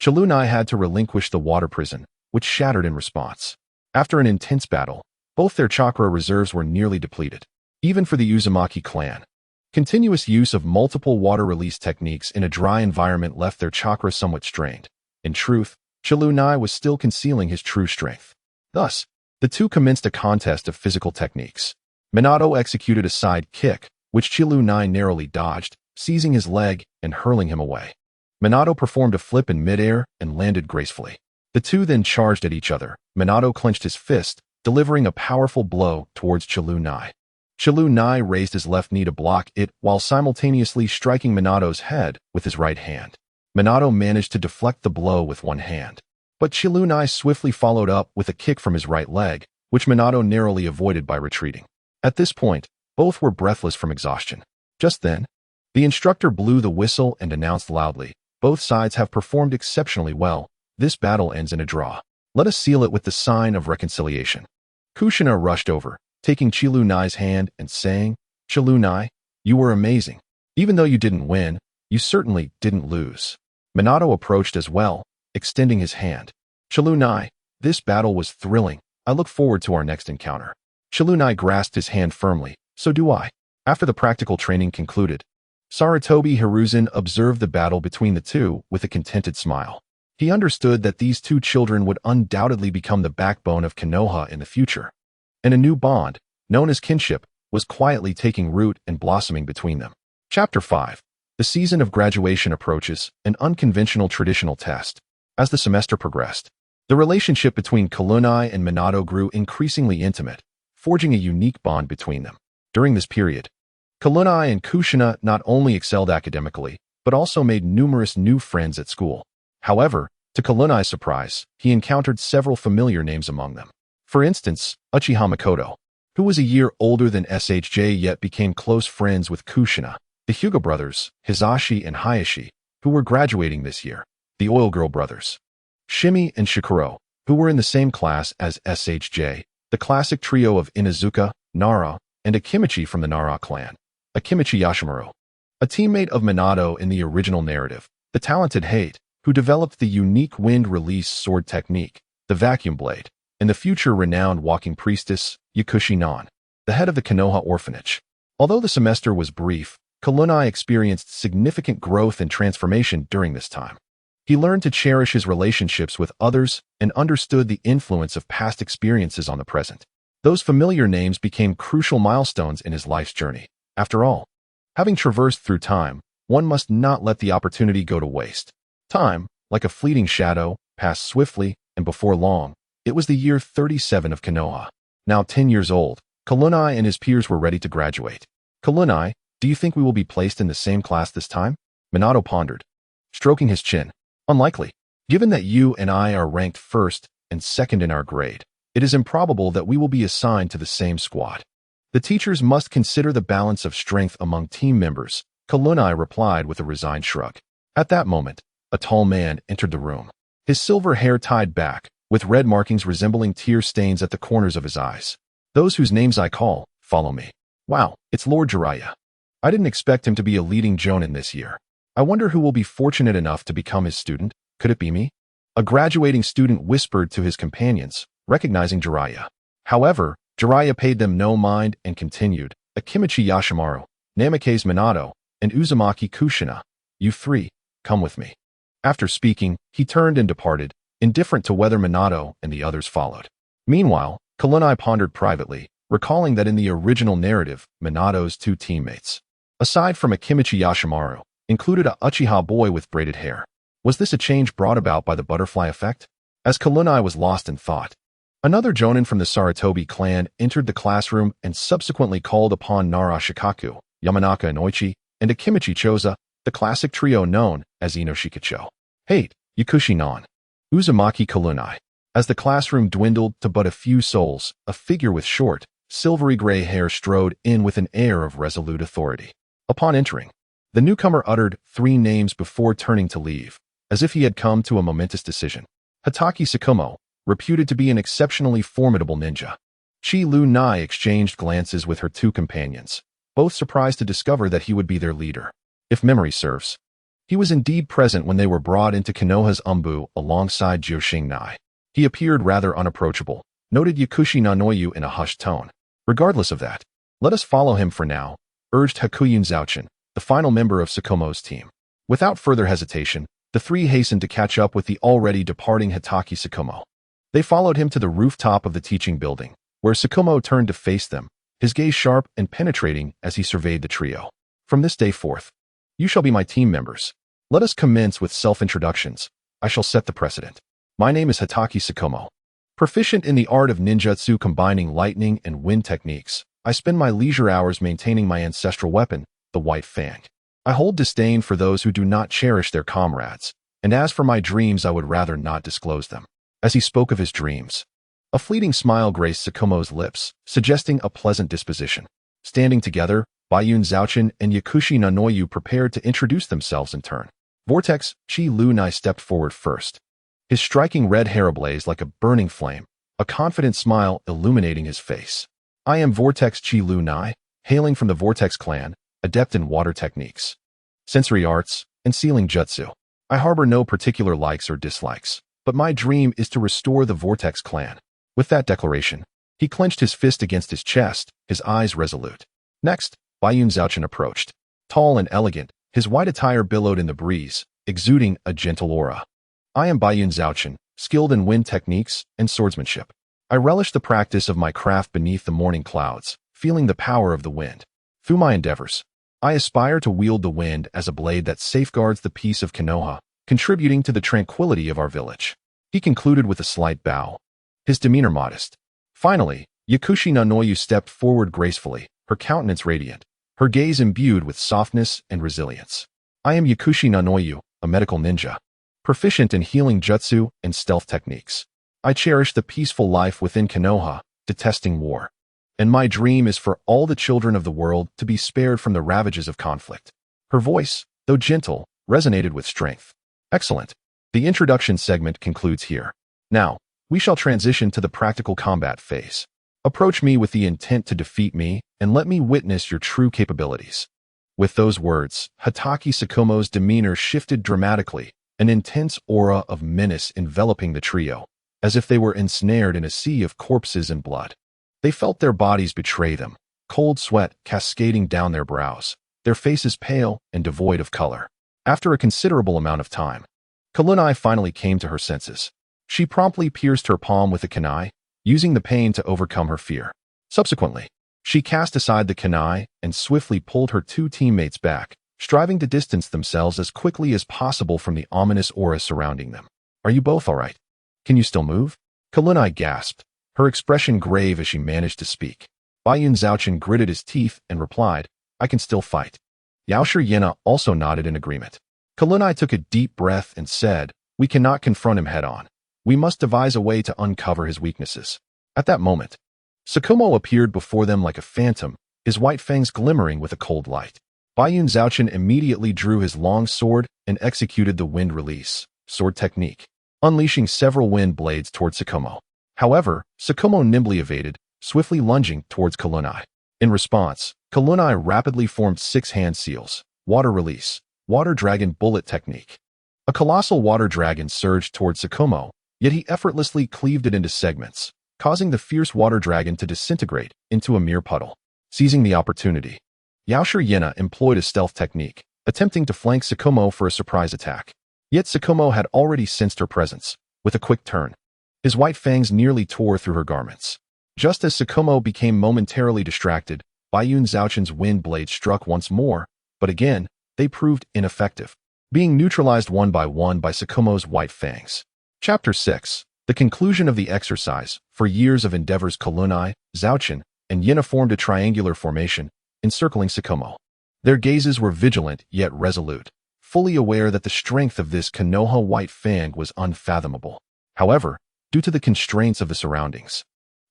Chilunai had to relinquish the water prison, which shattered in response. After an intense battle, both their chakra reserves were nearly depleted. Even for the Uzumaki clan, continuous use of multiple water release techniques in a dry environment left their chakra somewhat strained. In truth, Chilunai was still concealing his true strength. Thus, the two commenced a contest of physical techniques. Minato executed a side kick, which Chilunai narrowly dodged, seizing his leg and hurling him away. Minato performed a flip in midair and landed gracefully. The two then charged at each other. Minato clenched his fist, delivering a powerful blow towards Chilunai. Chilunai raised his left knee to block it while simultaneously striking Minato's head with his right hand. Minato managed to deflect the blow with one hand, but Chilunai swiftly followed up with a kick from his right leg, which Minato narrowly avoided by retreating. At this point, both were breathless from exhaustion. Just then, the instructor blew the whistle and announced loudly, "Both sides have performed exceptionally well. This battle ends in a draw. Let us seal it with the sign of reconciliation." Kushina rushed over, taking Chilunai's hand and saying, "Chilunai, you were amazing. Even though you didn't win, you certainly didn't lose." Minato approached as well, extending his hand. "Chilunai, this battle was thrilling. I look forward to our next encounter." Chilunai grasped his hand firmly. "So do I." After the practical training concluded, Sarutobi Hiruzen observed the battle between the two with a contented smile. He understood that these two children would undoubtedly become the backbone of Konoha in the future, and a new bond, known as kinship, was quietly taking root and blossoming between them. Chapter 5. The season of graduation approaches, an unconventional traditional test. As the semester progressed, the relationship between Chilunai and Minato grew increasingly intimate, forging a unique bond between them. During this period, Chilunai and Kushina not only excelled academically, but also made numerous new friends at school. However, to Chilunai's surprise, he encountered several familiar names among them. For instance, Uchiha Makoto, who was a year older than SHJ yet became close friends with Kushina, the Hyuga brothers, Hisashi and Hayashi, who were graduating this year, the Oil Girl brothers, Shimi and Shikuro, who were in the same class as SHJ, the classic trio of Inuzuka, Nara, and Akimichi from the Nara clan, Akimichi Yashimaru, a teammate of Minato in the original narrative, the talented Hate, who developed the unique wind release sword technique, the vacuum blade, and the future renowned walking priestess, Yakushi Nan, the head of the Konoha orphanage. Although the semester was brief, Chilunai experienced significant growth and transformation during this time. He learned to cherish his relationships with others and understood the influence of past experiences on the present. Those familiar names became crucial milestones in his life's journey. After all, having traversed through time, one must not let the opportunity go to waste. Time, like a fleeting shadow, passed swiftly, and before long, it was the year 37 of Konoha. Now 10 years old, Chilunai and his peers were ready to graduate. "Chilunai, do you think we will be placed in the same class this time?" Minato pondered, stroking his chin. "Unlikely. Given that you and I are ranked first and second in our grade, it is improbable that we will be assigned to the same squad. The teachers must consider the balance of strength among team members," Chilunai replied with a resigned shrug. At that moment, a tall man entered the room, his silver hair tied back, with red markings resembling tear stains at the corners of his eyes. "Those whose names I call, follow me." "Wow, it's Lord Jiraiya. I didn't expect him to be a leading jonin this year." I wonder who will be fortunate enough to become his student. Could it be me? A graduating student whispered to his companions, recognizing Jiraiya. However, Jiraiya paid them no mind and continued, Akimichi Yashimaru, Namikaze Minato, and Uzumaki Kushina. You three, come with me. After speaking, he turned and departed, indifferent to whether Minato and the others followed. Meanwhile, Kalunai pondered privately, recalling that in the original narrative, Minato's two teammates, aside from Akimichi Yashimaru, included a Uchiha boy with braided hair. Was this a change brought about by the butterfly effect? As Kalunai was lost in thought, another Jonin from the Sarutobi clan entered the classroom and subsequently called upon Nara Shikaku, Yamanaka Inoichi, and Akimichi Choza, the classic trio known as Inoshikacho. Hate, Yakushi Non. Uzumaki Kalunai. As the classroom dwindled to but a few souls, a figure with short, silvery gray hair strode in with an air of resolute authority. Upon entering, the newcomer uttered 3 names before turning to leave, as if he had come to a momentous decision. Hatake Tsukumo, reputed to be an exceptionally formidable ninja. Chi Lu Nai exchanged glances with her 2 companions, both surprised to discover that he would be their leader. If memory serves, he was indeed present when they were brought into Konoha's Umbu alongside Jyoshing Nai. He appeared rather unapproachable, noted Yakushi Nanoyu in a hushed tone. Regardless of that, let us follow him for now, urged Hakuyun Zouchin, the final member of Tsukumo's team. Without further hesitation, the 3 hastened to catch up with the already departing Hatake Tsukumo. They followed him to the rooftop of the teaching building, where Tsukumo turned to face them, his gaze sharp and penetrating as he surveyed the trio. From this day forth, you shall be my team members. Let us commence with self-introductions. I shall set the precedent. My name is Hatake Tsukumo. Proficient in the art of ninjutsu combining lightning and wind techniques, I spend my leisure hours maintaining my ancestral weapon, the White Fang. I hold disdain for those who do not cherish their comrades, and as for my dreams I would rather not disclose them. As he spoke of his dreams, a fleeting smile graced Tsukumo's lips, suggesting a pleasant disposition. Standing together, Bayun Zouchin and Yakushi Nanoyu prepared to introduce themselves in turn. Vortex Chi Lu Nai stepped forward first, his striking red hair ablaze like a burning flame, a confident smile illuminating his face. I am Vortex Chi Lu Nai, hailing from the Vortex clan, adept in water techniques, sensory arts, and sealing jutsu. I harbor no particular likes or dislikes, but my dream is to restore the Vortex clan. With that declaration, he clenched his fist against his chest, his eyes resolute. Next, Bayun Zouchin approached. Tall and elegant, his white attire billowed in the breeze, exuding a gentle aura. I am Bayun Zouchin, skilled in wind techniques and swordsmanship. I relish the practice of my craft beneath the morning clouds, feeling the power of the wind. Through my endeavors, I aspire to wield the wind as a blade that safeguards the peace of Konoha, contributing to the tranquility of our village. He concluded with a slight bow, his demeanor modest. Finally, Yakushi Nanoyu stepped forward gracefully, her countenance radiant, her gaze imbued with softness and resilience. I am Yakushi Nanoyu, a medical ninja, proficient in healing jutsu and stealth techniques. I cherish the peaceful life within Konoha, detesting war. And my dream is for all the children of the world to be spared from the ravages of conflict. Her voice, though gentle, resonated with strength. Excellent. The introduction segment concludes here. Now, we shall transition to the practical combat phase. Approach me with the intent to defeat me, and let me witness your true capabilities. With those words, Hatake Tsukumo's demeanor shifted dramatically, an intense aura of menace enveloping the trio, as if they were ensnared in a sea of corpses and blood. They felt their bodies betray them, cold sweat cascading down their brows, their faces pale and devoid of color. After a considerable amount of time, Kalunai finally came to her senses. She promptly pierced her palm with a kunai, using the pain to overcome her fear. Subsequently, she cast aside the kunai and swiftly pulled her 2 teammates back, striving to distance themselves as quickly as possible from the ominous aura surrounding them. Are you both all right? Can you still move? Kalunai gasped, her expression grave as she managed to speak. Bayun Zouchin gritted his teeth and replied, I can still fight. Yaoshi Yena also nodded in agreement. Kalunai took a deep breath and said, we cannot confront him head-on. We must devise a way to uncover his weaknesses. At that moment, Tsukumo appeared before them like a phantom, his white fangs glimmering with a cold light. Bayun Zouchin immediately drew his long sword and executed the wind release sword technique, unleashing several wind blades toward Tsukumo. However, Tsukumo nimbly evaded, swiftly lunging towards Kalunai. In response, Kalunai rapidly formed 6 hand seals, water release, Water Dragon Bullet Technique. A colossal water dragon surged towards Tsukumo, yet he effortlessly cleaved it into segments, causing the fierce water dragon to disintegrate into a mere puddle. Seizing the opportunity, Yaoshi Yena employed a stealth technique, attempting to flank Tsukumo for a surprise attack. Yet Tsukumo had already sensed her presence. With a quick turn, his white fangs nearly tore through her garments. Just as Tsukumo became momentarily distracted, Baiyun Zhaochen's wind blade struck once more, but again, they proved ineffective, being neutralized one by Tsukumo's white fangs. Chapter 6. The conclusion of the exercise. For years of endeavors, Kunai, Zhaochen, and Yena formed a triangular formation, encircling Tsukumo. Their gazes were vigilant yet resolute, fully aware that the strength of this Konoha white fang was unfathomable. However, due to the constraints of the surroundings,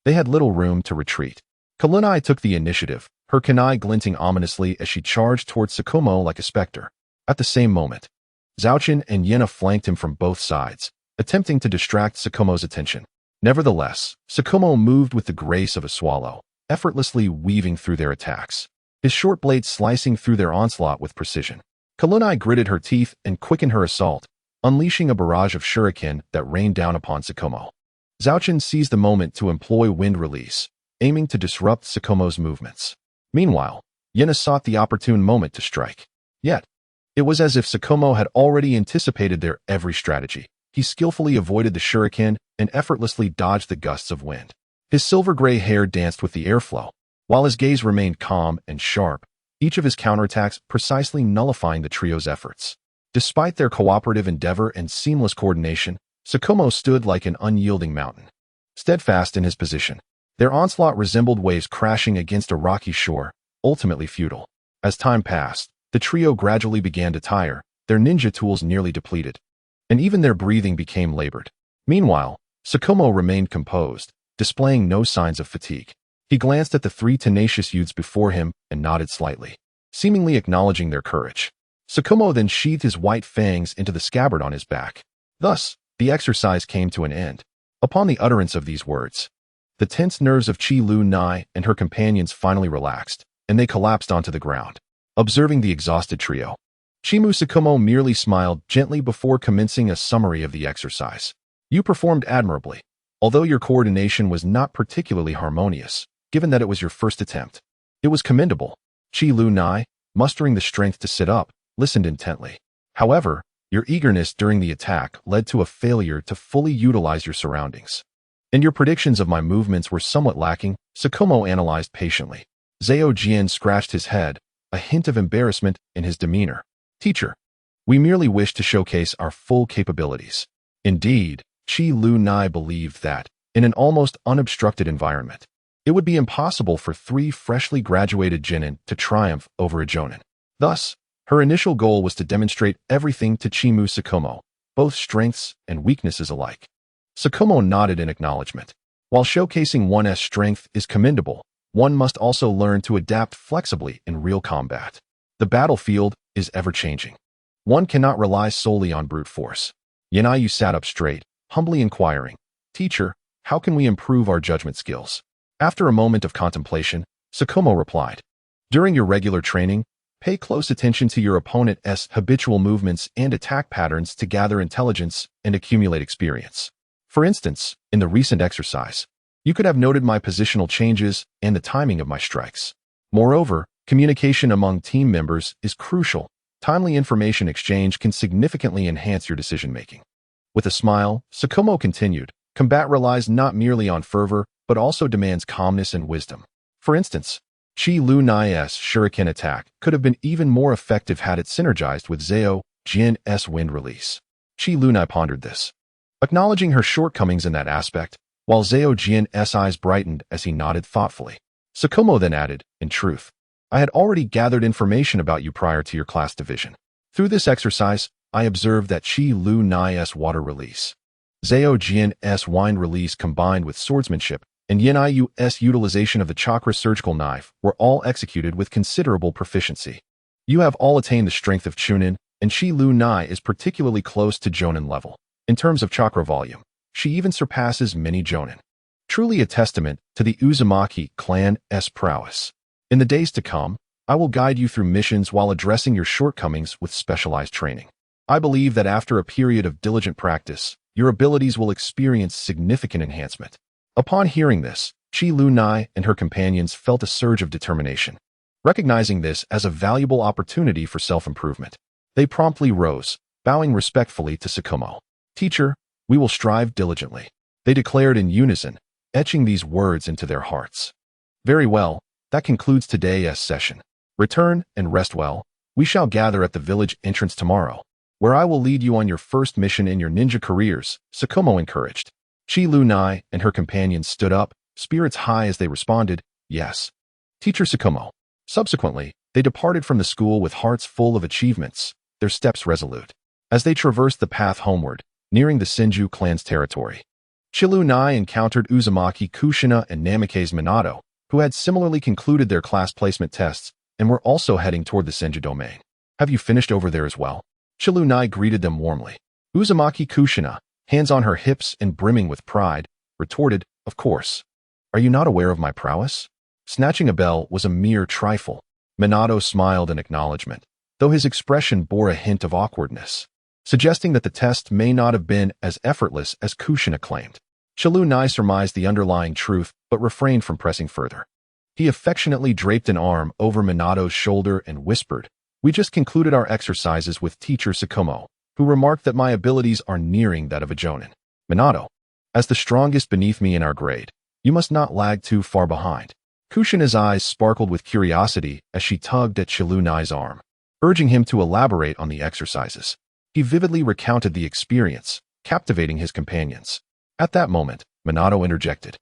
they had little room to retreat. Kunai took the initiative, her kunai glinting ominously as she charged towards Tsukumo like a specter. At the same moment, Zhaochen and Yena flanked him from both sides, attempting to distract Tsukumo's attention. Nevertheless, Tsukumo moved with the grace of a swallow, effortlessly weaving through their attacks, his short blade slicing through their onslaught with precision. Kunai gritted her teeth and quickened her assault, unleashing a barrage of shuriken that rained down upon Tsukumo. Zhaochen seized the moment to employ wind release, aiming to disrupt Tsukumo's movements. Meanwhile, Yena sought the opportune moment to strike. Yet, it was as if Tsukumo had already anticipated their every strategy. He skillfully avoided the shuriken and effortlessly dodged the gusts of wind. His silver-gray hair danced with the airflow, while his gaze remained calm and sharp, each of his counterattacks precisely nullifying the trio's efforts. Despite their cooperative endeavor and seamless coordination, Tsukumo stood like an unyielding mountain, steadfast in his position. Their onslaught resembled waves crashing against a rocky shore, ultimately futile. As time passed, the trio gradually began to tire, their ninja tools nearly depleted, and even their breathing became labored. Meanwhile, Tsukumo remained composed, displaying no signs of fatigue. He glanced at the three tenacious youths before him and nodded slightly, seemingly acknowledging their courage. Tsukumo then sheathed his white fangs into the scabbard on his back. Thus, the exercise came to an end. Upon the utterance of these words, the tense nerves of Chi Lu Nai and her companions finally relaxed, and they collapsed onto the ground. Observing the exhausted trio, Chimu Tsukumo merely smiled gently before commencing a summary of the exercise. You performed admirably, although your coordination was not particularly harmonious, given that it was your first attempt. It was commendable. Chi Lu Nai, mustering the strength to sit up, listened intently. However, your eagerness during the attack led to a failure to fully utilize your surroundings, and your predictions of my movements were somewhat lacking. Tsukumo analyzed patiently. Zhao Jian scratched his head, a hint of embarrassment in his demeanor. Teacher, we merely wish to showcase our full capabilities. Indeed, Chi Lu Nai believed that, in an almost unobstructed environment, it would be impossible for three freshly graduated genin to triumph over a jonin. Thus, her initial goal was to demonstrate everything to Chimu Tsukumo, both strengths and weaknesses alike. Tsukumo nodded in acknowledgement. While showcasing one's strength is commendable, one must also learn to adapt flexibly in real combat. The battlefield is ever-changing. One cannot rely solely on brute force. Yenayu sat up straight, humbly inquiring, Teacher, how can we improve our judgment skills? After a moment of contemplation, Tsukumo replied, During your regular training, pay close attention to your opponent's habitual movements and attack patterns to gather intelligence and accumulate experience. For instance, in the recent exercise, you could have noted my positional changes and the timing of my strikes. Moreover, communication among team members is crucial. Timely information exchange can significantly enhance your decision-making. With a smile, Tsukumo continued, Combat relies not merely on fervor, but also demands calmness and wisdom. For instance, Chi Lu Nai's shuriken attack could have been even more effective had it synergized with Zhao Jian's wind release. Chi Lu Nai pondered this, acknowledging her shortcomings in that aspect, while Zhao Jian's eyes brightened as he nodded thoughtfully. Tsukumo then added, In truth, I had already gathered information about you prior to your class division. Through this exercise, I observed that Chi Lu Nai's water release, Zhao Jian's wind release combined with swordsmanship, and Yenayu's utilization of the chakra surgical knife were all executed with considerable proficiency. You have all attained the strength of Chunin, and Chi Lu Nai is particularly close to Jonin level. In terms of chakra volume, she even surpasses many Jonin. Truly a testament to the Uzumaki clan's prowess. In the days to come, I will guide you through missions while addressing your shortcomings with specialized training. I believe that after a period of diligent practice, your abilities will experience significant enhancement. Upon hearing this, Chi Lu Nai and her companions felt a surge of determination. Recognizing this as a valuable opportunity for self-improvement, they promptly rose, bowing respectfully to Tsukumo. Teacher, we will strive diligently, they declared in unison, etching these words into their hearts. Very well, that concludes today's session. Return and rest well. We shall gather at the village entrance tomorrow, where I will lead you on your first mission in your ninja careers, Tsukumo encouraged. Chi Lu Nai and her companions stood up, spirits high as they responded, yes. Teacher Tsukumo. Subsequently, they departed from the school with hearts full of achievements, their steps resolute. As they traversed the path homeward, nearing the Senju clan's territory, Chi Lu Nai encountered Uzumaki Kushina and Namikaze Minato, who had similarly concluded their class placement tests and were also heading toward the Senju domain. Have you finished over there as well? Chi Lu Nai greeted them warmly. Uzumaki Kushina, hands on her hips and brimming with pride, retorted, of course. Are you not aware of my prowess? Snatching a bell was a mere trifle. Minato smiled in acknowledgement, though his expression bore a hint of awkwardness, suggesting that the test may not have been as effortless as Kushina claimed. Chi Lu Nai surmised the underlying truth, but refrained from pressing further. He affectionately draped an arm over Minato's shoulder and whispered, we just concluded our exercises with teacher Tsukumo, who remarked that my abilities are nearing that of a jonin. Minato, as the strongest beneath me in our grade, you must not lag too far behind. Kushina's eyes sparkled with curiosity as she tugged at Chi Lu Nai's arm, urging him to elaborate on the exercises. He vividly recounted the experience, captivating his companions. At that moment, Minato interjected.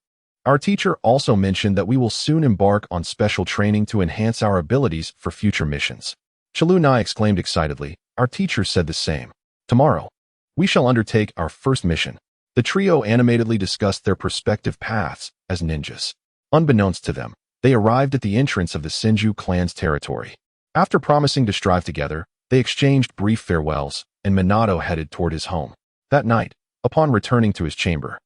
Our teacher also mentioned that we will soon embark on special training to enhance our abilities for future missions. Chi Lu Nai exclaimed excitedly, our teacher said the same. Tomorrow, we shall undertake our first mission. The trio animatedly discussed their prospective paths as ninjas. Unbeknownst to them, they arrived at the entrance of the Senju clan's territory. After promising to strive together, they exchanged brief farewells, and Minato headed toward his home. That night, upon returning to his chamber,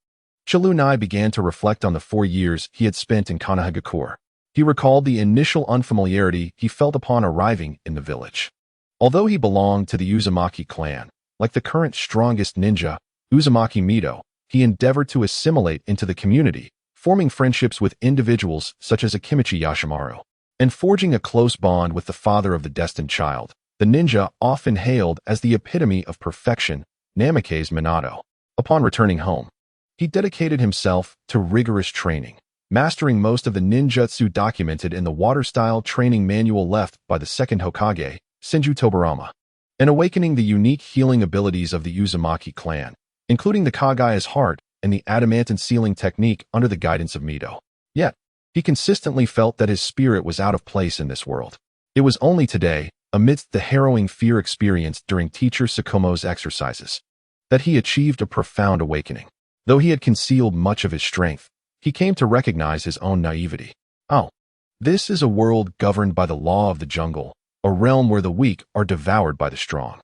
Chi Lu Nai began to reflect on the 4 years he had spent in Konoha. He recalled the initial unfamiliarity he felt upon arriving in the village. Although he belonged to the Uzumaki clan, like the current strongest ninja, Uzumaki Mito, he endeavored to assimilate into the community, forming friendships with individuals such as Akimichi Yashimaru, and forging a close bond with the father of the destined child, the ninja often hailed as the epitome of perfection, Namikaze Minato. Upon returning home, he dedicated himself to rigorous training, mastering most of the ninjutsu documented in the water-style training manual left by the second Hokage, Senju Tobirama, and awakening the unique healing abilities of the Uzumaki clan, including the Kagaya's heart and the adamantine sealing technique under the guidance of Mito. Yet, he consistently felt that his spirit was out of place in this world. It was only today, amidst the harrowing fear experienced during teacher Tsukumo's exercises, that he achieved a profound awakening. Though he had concealed much of his strength, he came to recognize his own naivety. Oh, this is a world governed by the law of the jungle, a realm where the weak are devoured by the strong.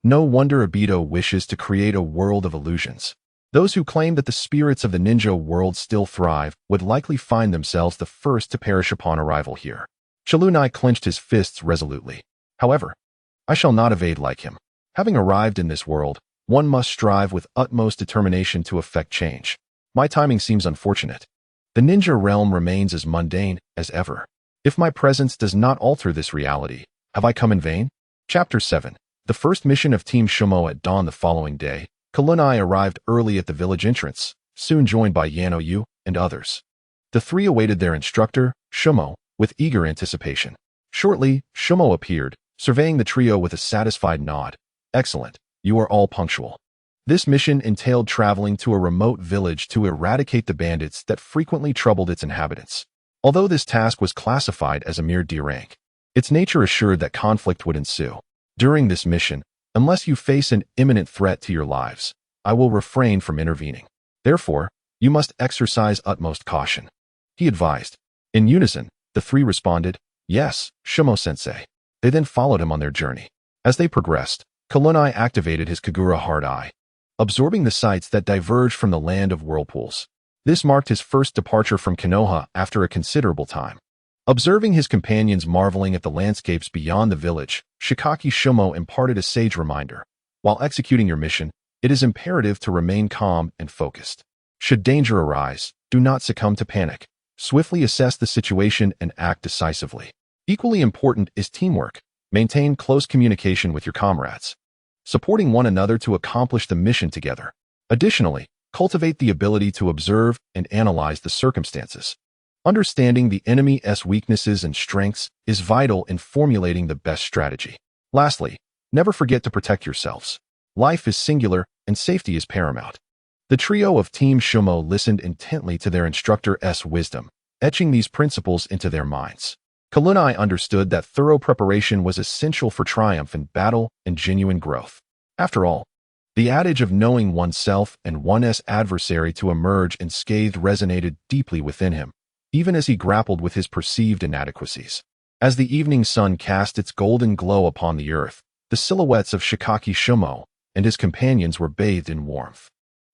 No wonder Obito wishes to create a world of illusions. Those who claim that the spirits of the ninja world still thrive would likely find themselves the first to perish upon arrival here. Chi Lu Nai clenched his fists resolutely. However, I shall not evade like him. Having arrived in this world, one must strive with utmost determination to effect change. My timing seems unfortunate. The ninja realm remains as mundane as ever. If my presence does not alter this reality, have I come in vain? Chapter 7. The first mission of Team Shumo at dawn the following day, Kalunai arrived early at the village entrance, soon joined by Yano Yu and others. The three awaited their instructor, Shumo, with eager anticipation. Shortly, Shumo appeared, surveying the trio with a satisfied nod. Excellent, you are all punctual. This mission entailed traveling to a remote village to eradicate the bandits that frequently troubled its inhabitants. Although this task was classified as a mere D rank, its nature assured that conflict would ensue. During this mission, unless you face an imminent threat to your lives, I will refrain from intervening. Therefore, you must exercise utmost caution, he advised. In unison, the three responded, yes, Shumo-sensei. They then followed him on their journey. As they progressed, Kalunai activated his Kagura hard eye, absorbing the sights that diverged from the land of whirlpools. This marked his first departure from Konoha after a considerable time. Observing his companions marveling at the landscapes beyond the village, Shikaki Shumo imparted a sage reminder. While executing your mission, it is imperative to remain calm and focused. Should danger arise, do not succumb to panic. Swiftly assess the situation and act decisively. Equally important is teamwork. Maintain close communication with your comrades, supporting one another to accomplish the mission together. Additionally, cultivate the ability to observe and analyze the circumstances. Understanding the enemy's weaknesses and strengths is vital in formulating the best strategy. Lastly, never forget to protect yourselves. Life is singular and safety is paramount. The trio of Team Shumo listened intently to their instructor's wisdom, etching these principles into their minds. Kalunai understood that thorough preparation was essential for triumph in battle and genuine growth. After all, the adage of knowing oneself and one's adversary to emerge unscathed resonated deeply within him, even as he grappled with his perceived inadequacies. As the evening sun cast its golden glow upon the earth, the silhouettes of Shikaki Shumo and his companions were bathed in warmth.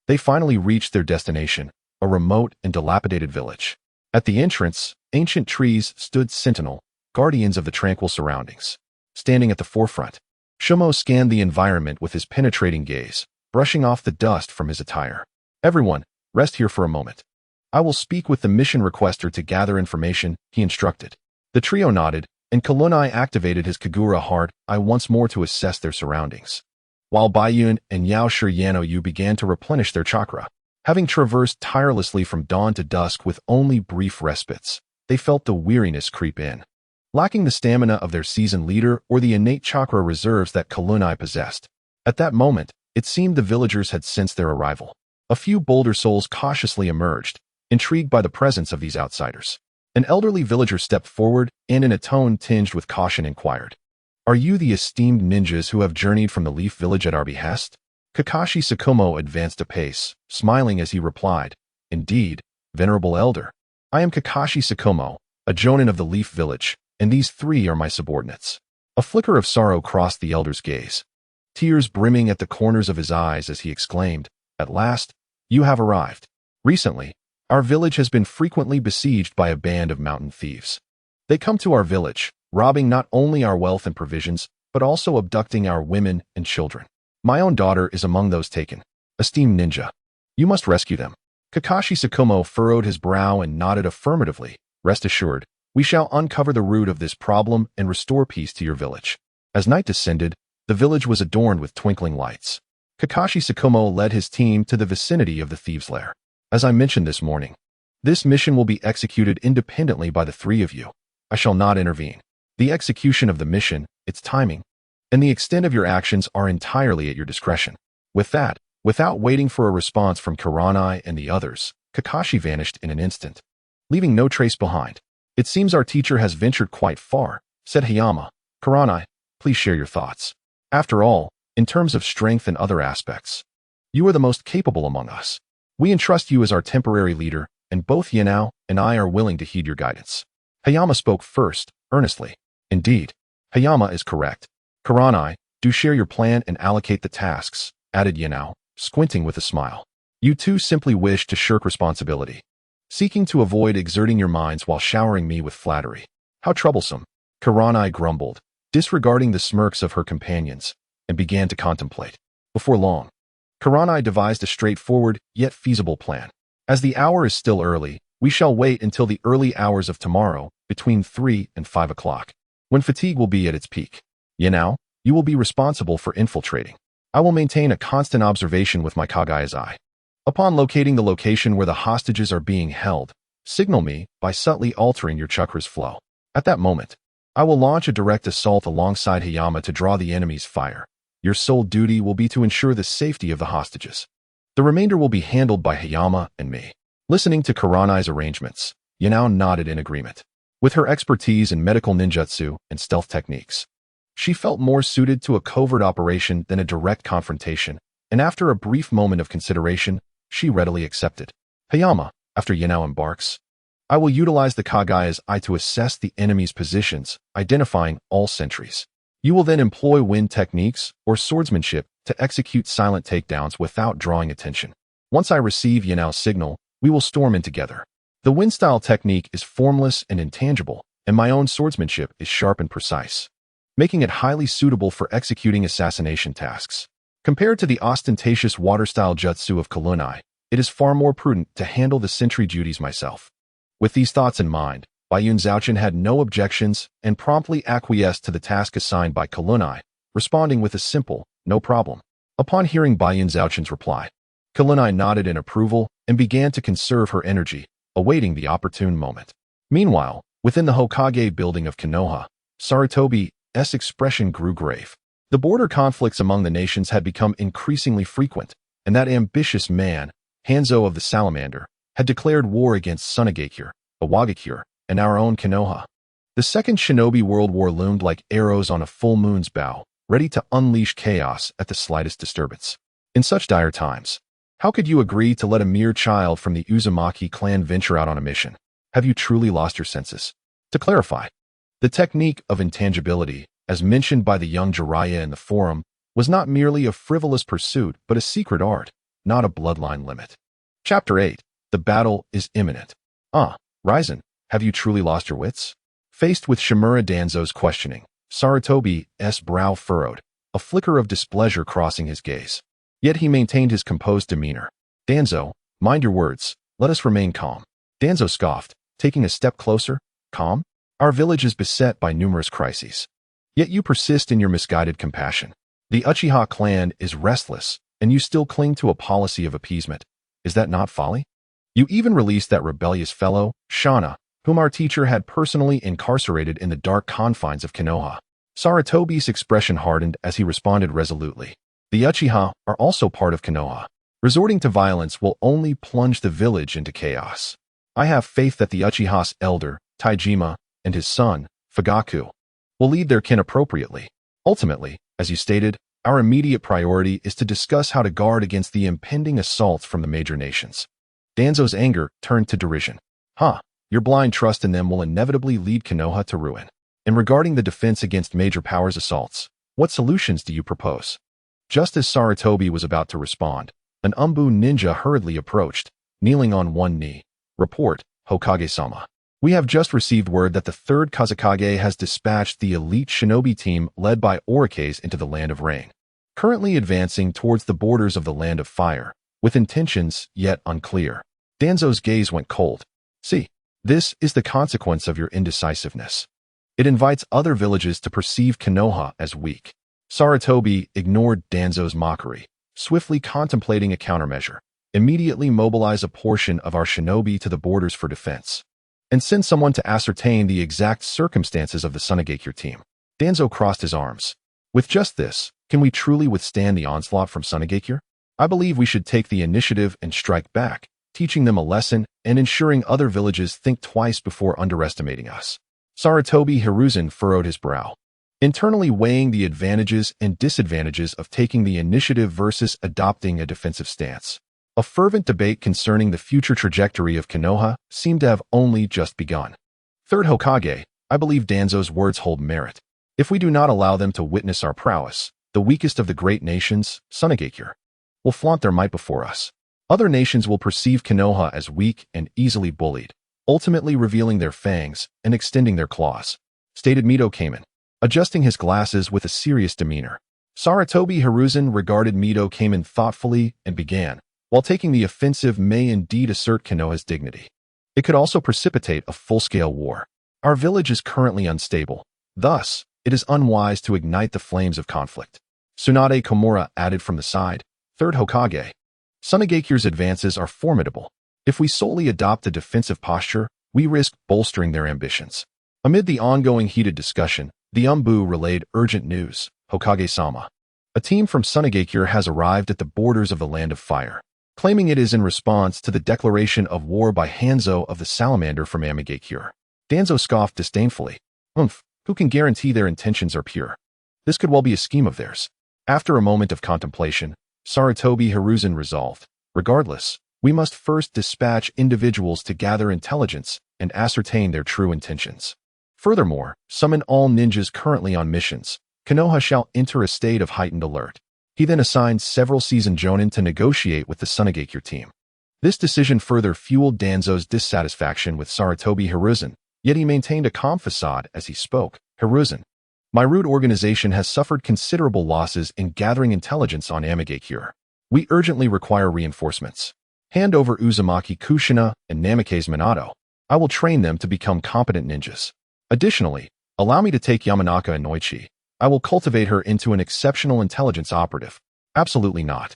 They finally reached their destination, a remote and dilapidated village. At the entrance, ancient trees stood sentinel, guardians of the tranquil surroundings. Standing at the forefront, Shumo scanned the environment with his penetrating gaze, brushing off the dust from his attire. Everyone, rest here for a moment. I will speak with the mission requester to gather information, he instructed. The trio nodded, and Kalunai activated his Kagura heart eye once more to assess their surroundings. While Baiyun and Yao Shiryano began to replenish their chakra, having traversed tirelessly from dawn to dusk with only brief respites, they felt the weariness creep in. Lacking the stamina of their seasoned leader or the innate chakra reserves that Kalunai possessed. At that moment, it seemed the villagers had sensed their arrival. A few bolder souls cautiously emerged, intrigued by the presence of these outsiders. An elderly villager stepped forward and in a tone tinged with caution inquired, "Are you the esteemed ninjas who have journeyed from the Leaf Village at our behest?" Kakashi Sakumo advanced a pace, smiling as he replied, "Indeed, venerable elder. I am Kakashi Sakumo, a jonin of the Leaf Village, and these three are my subordinates." A flicker of sorrow crossed the elder's gaze, tears brimming at the corners of his eyes as he exclaimed, "At last, you have arrived. Recently, our village has been frequently besieged by a band of mountain thieves. They come to our village, robbing not only our wealth and provisions, but also abducting our women and children. My own daughter is among those taken. Esteemed ninja, you must rescue them." Kakashi Sakumo furrowed his brow and nodded affirmatively. "Rest assured, we shall uncover the root of this problem and restore peace to your village." As night descended, the village was adorned with twinkling lights. Kakashi Sakumo led his team to the vicinity of the thieves' lair. "As I mentioned this morning, this mission will be executed independently by the three of you. I shall not intervene. The execution of the mission, its timing, and the extent of your actions are entirely at your discretion." With that, without waiting for a response from Kuranai and the others, Kakashi vanished in an instant, leaving no trace behind. "It seems our teacher has ventured quite far," said Hayama. "Kuranai, please share your thoughts. After all, in terms of strength and other aspects, you are the most capable among us. We entrust you as our temporary leader, and both Yanao and I are willing to heed your guidance." Hayama spoke first, earnestly. "Indeed, Hayama is correct. Kuranai, do share your plan and allocate the tasks," added Yanao, squinting with a smile. "You two simply wish to shirk responsibility, seeking to avoid exerting your minds while showering me with flattery. How troublesome." Kuranai grumbled, disregarding the smirks of her companions, and began to contemplate. Before long, Kuranai devised a straightforward yet feasible plan. "As the hour is still early, we shall wait until the early hours of tomorrow, between 3 and 5 o'clock, when fatigue will be at its peak. Yanao, you will be responsible for infiltrating. I will maintain a constant observation with my Kagaya's eye. Upon locating the location where the hostages are being held, signal me by subtly altering your chakra's flow. At that moment, I will launch a direct assault alongside Hayama to draw the enemy's fire. Your sole duty will be to ensure the safety of the hostages. The remainder will be handled by Hayama and me." Listening to Kuranai's arrangements, Yanao nodded in agreement. With her expertise in medical ninjutsu and stealth techniques, she felt more suited to a covert operation than a direct confrontation, and after a brief moment of consideration, she readily accepted. "Hayama, after Yanao embarks, I will utilize the Kagaya's eye to assess the enemy's positions, identifying all sentries. You will then employ wind techniques or swordsmanship to execute silent takedowns without drawing attention. Once I receive Yanao's signal, we will storm in together. The wind style technique is formless and intangible, and my own swordsmanship is sharp and precise, making it highly suitable for executing assassination tasks. Compared to the ostentatious water-style jutsu of Kunai, it is far more prudent to handle the sentry duties myself. With these thoughts in mind, Bayun Zhaochen had no objections and promptly acquiesced to the task assigned by Kunai, responding with a simple, "No problem." Upon hearing Bayun Zhaochen's reply, Kunai nodded in approval and began to conserve her energy, awaiting the opportune moment. Meanwhile, within the Hokage building of Konoha, Sarutobi's expression grew grave. The border conflicts among the nations had become increasingly frequent, and that ambitious man, Hanzo of the Salamander, had declared war against Sunagakure, Iwagakure, and our own Konoha. The Second Shinobi World War loomed like arrows on a full moon's bow, ready to unleash chaos at the slightest disturbance. In such dire times, how could you agree to let a mere child from the Uzumaki clan venture out on a mission? Have you truly lost your senses? To clarify, the technique of intangibility, as mentioned by the young Jiraiya in the forum, was not merely a frivolous pursuit but a secret art, not a bloodline limit. Chapter 8. The battle is imminent. Ryzen, have you truly lost your wits? Faced with Shimura Danzo's questioning, Sarutobi's brow furrowed, a flicker of displeasure crossing his gaze. Yet he maintained his composed demeanor. Danzo, mind your words, let us remain calm. Danzo scoffed, taking a step closer. Calm? Our village is beset by numerous crises. Yet you persist in your misguided compassion. The Uchiha clan is restless, and you still cling to a policy of appeasement. Is that not folly? You even released that rebellious fellow, Shana, whom our teacher had personally incarcerated in the dark confines of Konoha. Sarutobi's expression hardened as he responded resolutely. The Uchiha are also part of Konoha. Resorting to violence will only plunge the village into chaos. I have faith that the Uchiha's elder, Taijima, and his son, Fugaku, will lead their kin appropriately. Ultimately, as you stated, our immediate priority is to discuss how to guard against the impending assaults from the major nations. Danzo's anger turned to derision. Your blind trust in them will inevitably lead Konoha to ruin. And regarding the defense against major powers' assaults, what solutions do you propose? Just as Sarutobi was about to respond, an Umbu ninja hurriedly approached, kneeling on one knee. Report, Hokage-sama. We have just received word that the 3rd Kazekage has dispatched the elite shinobi team led by Orikes into the Land of Rain, currently advancing towards the borders of the Land of Fire, with intentions yet unclear. Danzo's gaze went cold. See, this is the consequence of your indecisiveness. It invites other villages to perceive Konoha as weak. Sarutobi ignored Danzo's mockery, swiftly contemplating a countermeasure. Immediately mobilize a portion of our shinobi to the borders for defense, and send someone to ascertain the exact circumstances of the Sunagakure team. Danzo crossed his arms. With just this, can we truly withstand the onslaught from Sunagakure? I believe we should take the initiative and strike back, teaching them a lesson and ensuring other villages think twice before underestimating us. Sarutobi Hiruzen furrowed his brow, internally weighing the advantages and disadvantages of taking the initiative versus adopting a defensive stance. A fervent debate concerning the future trajectory of Konoha seemed to have only just begun. 3rd Hokage, I believe Danzo's words hold merit. If we do not allow them to witness our prowess, the weakest of the great nations, Sunagakure, will flaunt their might before us. Other nations will perceive Konoha as weak and easily bullied, ultimately revealing their fangs and extending their claws. Stated Mito Kamen, adjusting his glasses with a serious demeanor. Sarutobi Hiruzen regarded Mito Kamen thoughtfully and began. While taking the offensive may indeed assert Konoha's dignity, it could also precipitate a full-scale war. Our village is currently unstable. Thus, it is unwise to ignite the flames of conflict. Tsunade Komura added from the side. 3rd Hokage. Sunagakure's advances are formidable. If we solely adopt a defensive posture, we risk bolstering their ambitions. Amid the ongoing heated discussion, the Umbu relayed urgent news. Hokage-sama. A team from Sunagakure has arrived at the borders of the Land of Fire, claiming it is in response to the declaration of war by Hanzo of the Salamander from Amigakure. Danzo scoffed disdainfully. Who can guarantee their intentions are pure? This could well be a scheme of theirs. After a moment of contemplation, Sarutobi Hiruzen resolved. Regardless, we must first dispatch individuals to gather intelligence and ascertain their true intentions. Furthermore, summon all ninjas currently on missions. Konoha shall enter a state of heightened alert. He then assigned several seasoned jonin to negotiate with the Sunagakure team. This decision further fueled Danzo's dissatisfaction with Sarutobi Hiruzen, Yet he maintained a calm facade as he spoke. Hiruzen, my root organization has suffered considerable losses in gathering intelligence on Amigakure. We urgently require reinforcements. Hand over Uzumaki Kushina and Namikaze Minato. I will train them to become competent ninjas. Additionally, allow me to take Yamanaka and Noichi. I will cultivate her into an exceptional intelligence operative. Absolutely not.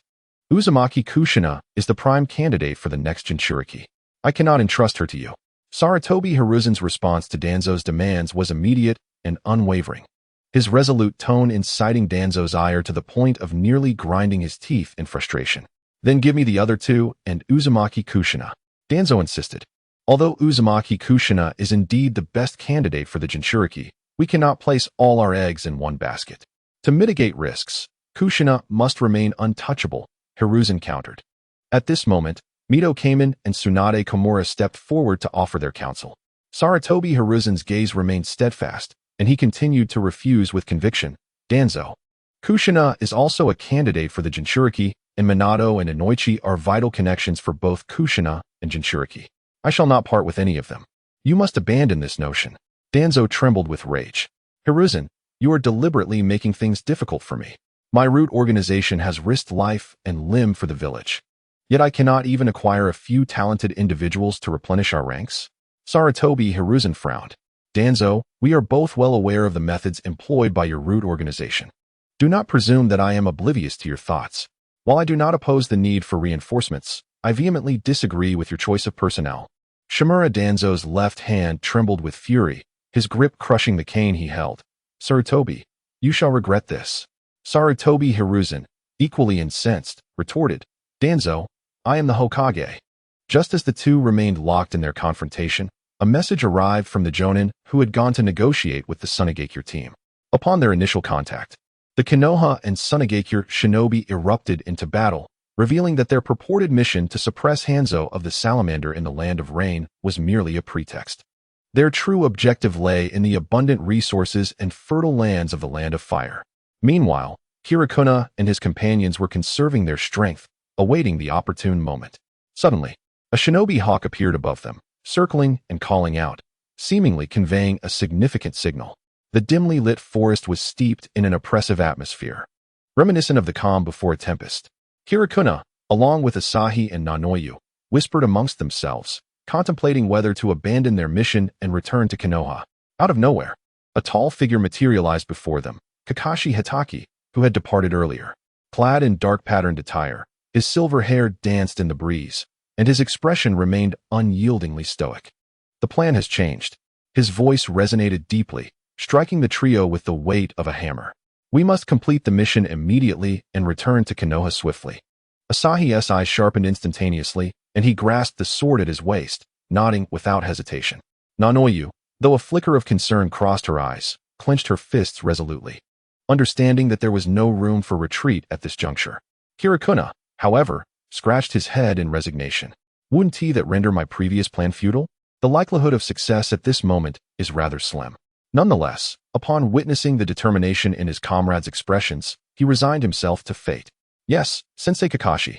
Uzumaki Kushina is the prime candidate for the next Jinchūriki. I cannot entrust her to you. Sarutobi Hiruzen's response to Danzo's demands was immediate and unwavering. His resolute tone inciting Danzo's ire to the point of nearly grinding his teeth in frustration. Then give me the other two and Uzumaki Kushina. Danzo insisted. Although Uzumaki Kushina is indeed the best candidate for the Jinchūriki, we cannot place all our eggs in one basket. To mitigate risks, Kushina must remain untouchable, Hiruzen countered. At this moment, Mito came in and Tsunade Komura stepped forward to offer their counsel. Sarutobi Hiruzen's gaze remained steadfast, and he continued to refuse with conviction. Danzo. Kushina is also a candidate for the Jinchūriki, and Minato and Inoichi are vital connections for both Kushina and Jinchūriki. I shall not part with any of them. You must abandon this notion. Danzo trembled with rage. Hiruzen, you are deliberately making things difficult for me. My root organization has risked life and limb for the village. Yet I cannot even acquire a few talented individuals to replenish our ranks? Sarutobi Hiruzen frowned. Danzo, we are both well aware of the methods employed by your root organization. Do not presume that I am oblivious to your thoughts. While I do not oppose the need for reinforcements, I vehemently disagree with your choice of personnel. Shimura Danzo's left hand trembled with fury, his grip crushing the cane he held. Sarutobi, you shall regret this. Sarutobi Hiruzen, equally incensed, retorted. Danzo, I am the Hokage. Just as the two remained locked in their confrontation, a message arrived from the Jonin who had gone to negotiate with the Sunigakure team. Upon their initial contact, the Konoha and Sunigakure shinobi erupted into battle, revealing that their purported mission to suppress Hanzo of the Salamander in the Land of Rain was merely a pretext. Their true objective lay in the abundant resources and fertile lands of the Land of Fire. Meanwhile, Hirakuna and his companions were conserving their strength, awaiting the opportune moment. Suddenly, a shinobi hawk appeared above them, circling and calling out, seemingly conveying a significant signal. The dimly lit forest was steeped in an oppressive atmosphere, reminiscent of the calm before a tempest. Hirakuna, along with Asahi and Nanoyu, whispered amongst themselves, contemplating whether to abandon their mission and return to Konoha. Out of nowhere, a tall figure materialized before them, Kakashi Hitaki, who had departed earlier. Clad in dark-patterned attire, his silver hair danced in the breeze, and his expression remained unyieldingly stoic. The plan has changed. His voice resonated deeply, striking the trio with the weight of a hammer. We must complete the mission immediately and return to Konoha swiftly. Asahi's eyes sharpened instantaneously, and he grasped the sword at his waist, nodding without hesitation. Nanoyu, though a flicker of concern crossed her eyes, clenched her fists resolutely, understanding that there was no room for retreat at this juncture. Hirakuna, however, scratched his head in resignation. Wouldn't he that render my previous plan futile? The likelihood of success at this moment is rather slim. Nonetheless, upon witnessing the determination in his comrade's expressions, he resigned himself to fate. Yes, Sensei Kakashi.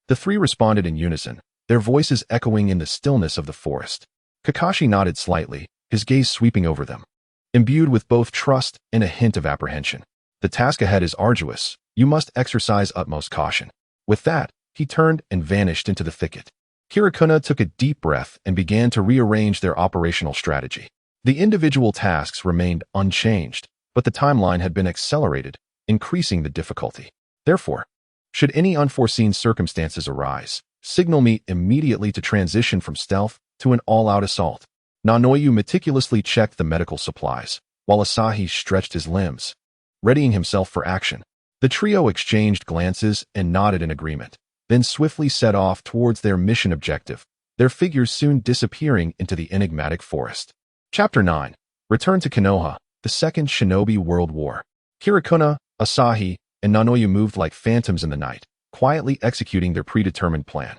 The three responded in unison, their voices echoing in the stillness of the forest. Kakashi nodded slightly, his gaze sweeping over them, imbued with both trust and a hint of apprehension. The task ahead is arduous. You must exercise utmost caution. With that, he turned and vanished into the thicket. Hirakuna took a deep breath and began to rearrange their operational strategy. The individual tasks remained unchanged, but the timeline had been accelerated, increasing the difficulty. Therefore, should any unforeseen circumstances arise, signal me immediately to transition from stealth to an all-out assault. Nanoyu meticulously checked the medical supplies, while Asahi stretched his limbs, readying himself for action. The trio exchanged glances and nodded in agreement, then swiftly set off towards their mission objective, their figures soon disappearing into the enigmatic forest. Chapter 9. Return to Konoha, the Second Shinobi World War. Hirakuna, Asahi, and Nanoyu moved like phantoms in the night, quietly executing their predetermined plan.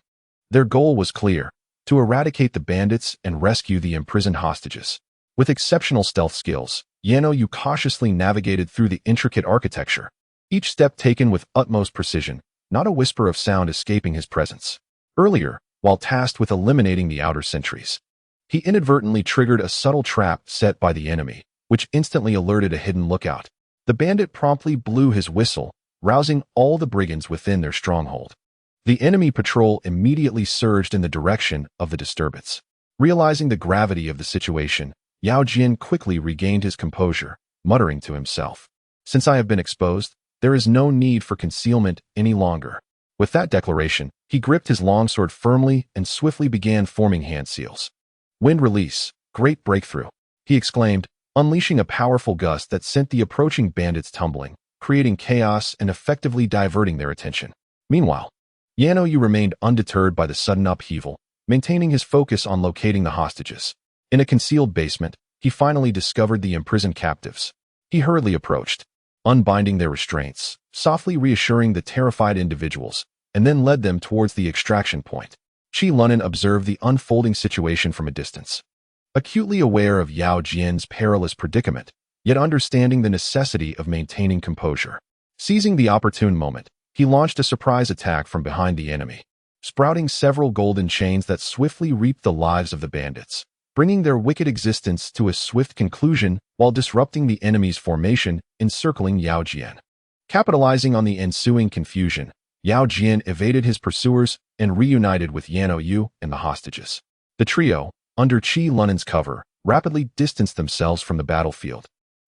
Their goal was clear: to eradicate the bandits and rescue the imprisoned hostages. With exceptional stealth skills, Yanoyu cautiously navigated through the intricate architecture, each step taken with utmost precision, not a whisper of sound escaping his presence. Earlier, while tasked with eliminating the outer sentries, He inadvertently triggered a subtle trap set by the enemy, which instantly alerted a hidden lookout. The bandit promptly blew his whistle, rousing all the brigands within their stronghold. The enemy patrol immediately surged in the direction of the disturbance. Realizing the gravity of the situation, Yao Jian quickly regained his composure, muttering to himself, "Since I have been exposed, there is no need for concealment any longer." With that declaration, he gripped his longsword firmly and swiftly began forming hand seals. "Wind release, great breakthrough," he exclaimed, unleashing a powerful gust that sent the approaching bandits tumbling, creating chaos and effectively diverting their attention. Meanwhile, Yanoyu remained undeterred by the sudden upheaval, maintaining his focus on locating the hostages. In a concealed basement, he finally discovered the imprisoned captives. He hurriedly approached, unbinding their restraints, softly reassuring the terrified individuals, and then led them towards the extraction point. Qi Lunin observed the unfolding situation from a distance. Acutely aware of Yao Jian's perilous predicament, yet understanding the necessity of maintaining composure. Seizing the opportune moment, he launched a surprise attack from behind the enemy, sprouting several golden chains that swiftly reaped the lives of the bandits, bringing their wicked existence to a swift conclusion while disrupting the enemy's formation encircling Yao Jian. Capitalizing on the ensuing confusion, Yao Jian evaded his pursuers and reunited with Yanoyu and the hostages. The trio, under Qi Lunin's cover, rapidly distanced themselves from the battlefield,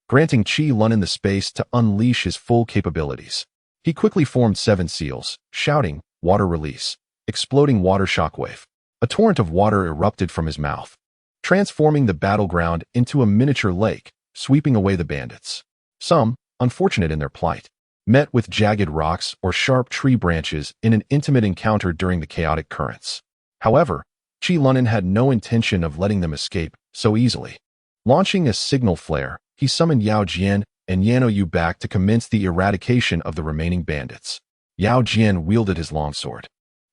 granting Qi Lunin the space to unleash his full capabilities. He quickly formed 7 seals, shouting, "Water release," exploding water shockwave. A torrent of water erupted from his mouth, transforming the battleground into a miniature lake, sweeping away the bandits. Some, unfortunate in their plight, met with jagged rocks or sharp tree branches in an intimate encounter during the chaotic currents. However, Qi Lunin had no intention of letting them escape so easily. Launching a signal flare, he summoned Yao Jian and Yanoyu back to commence the eradication of the remaining bandits. Yao Jian wielded his longsword,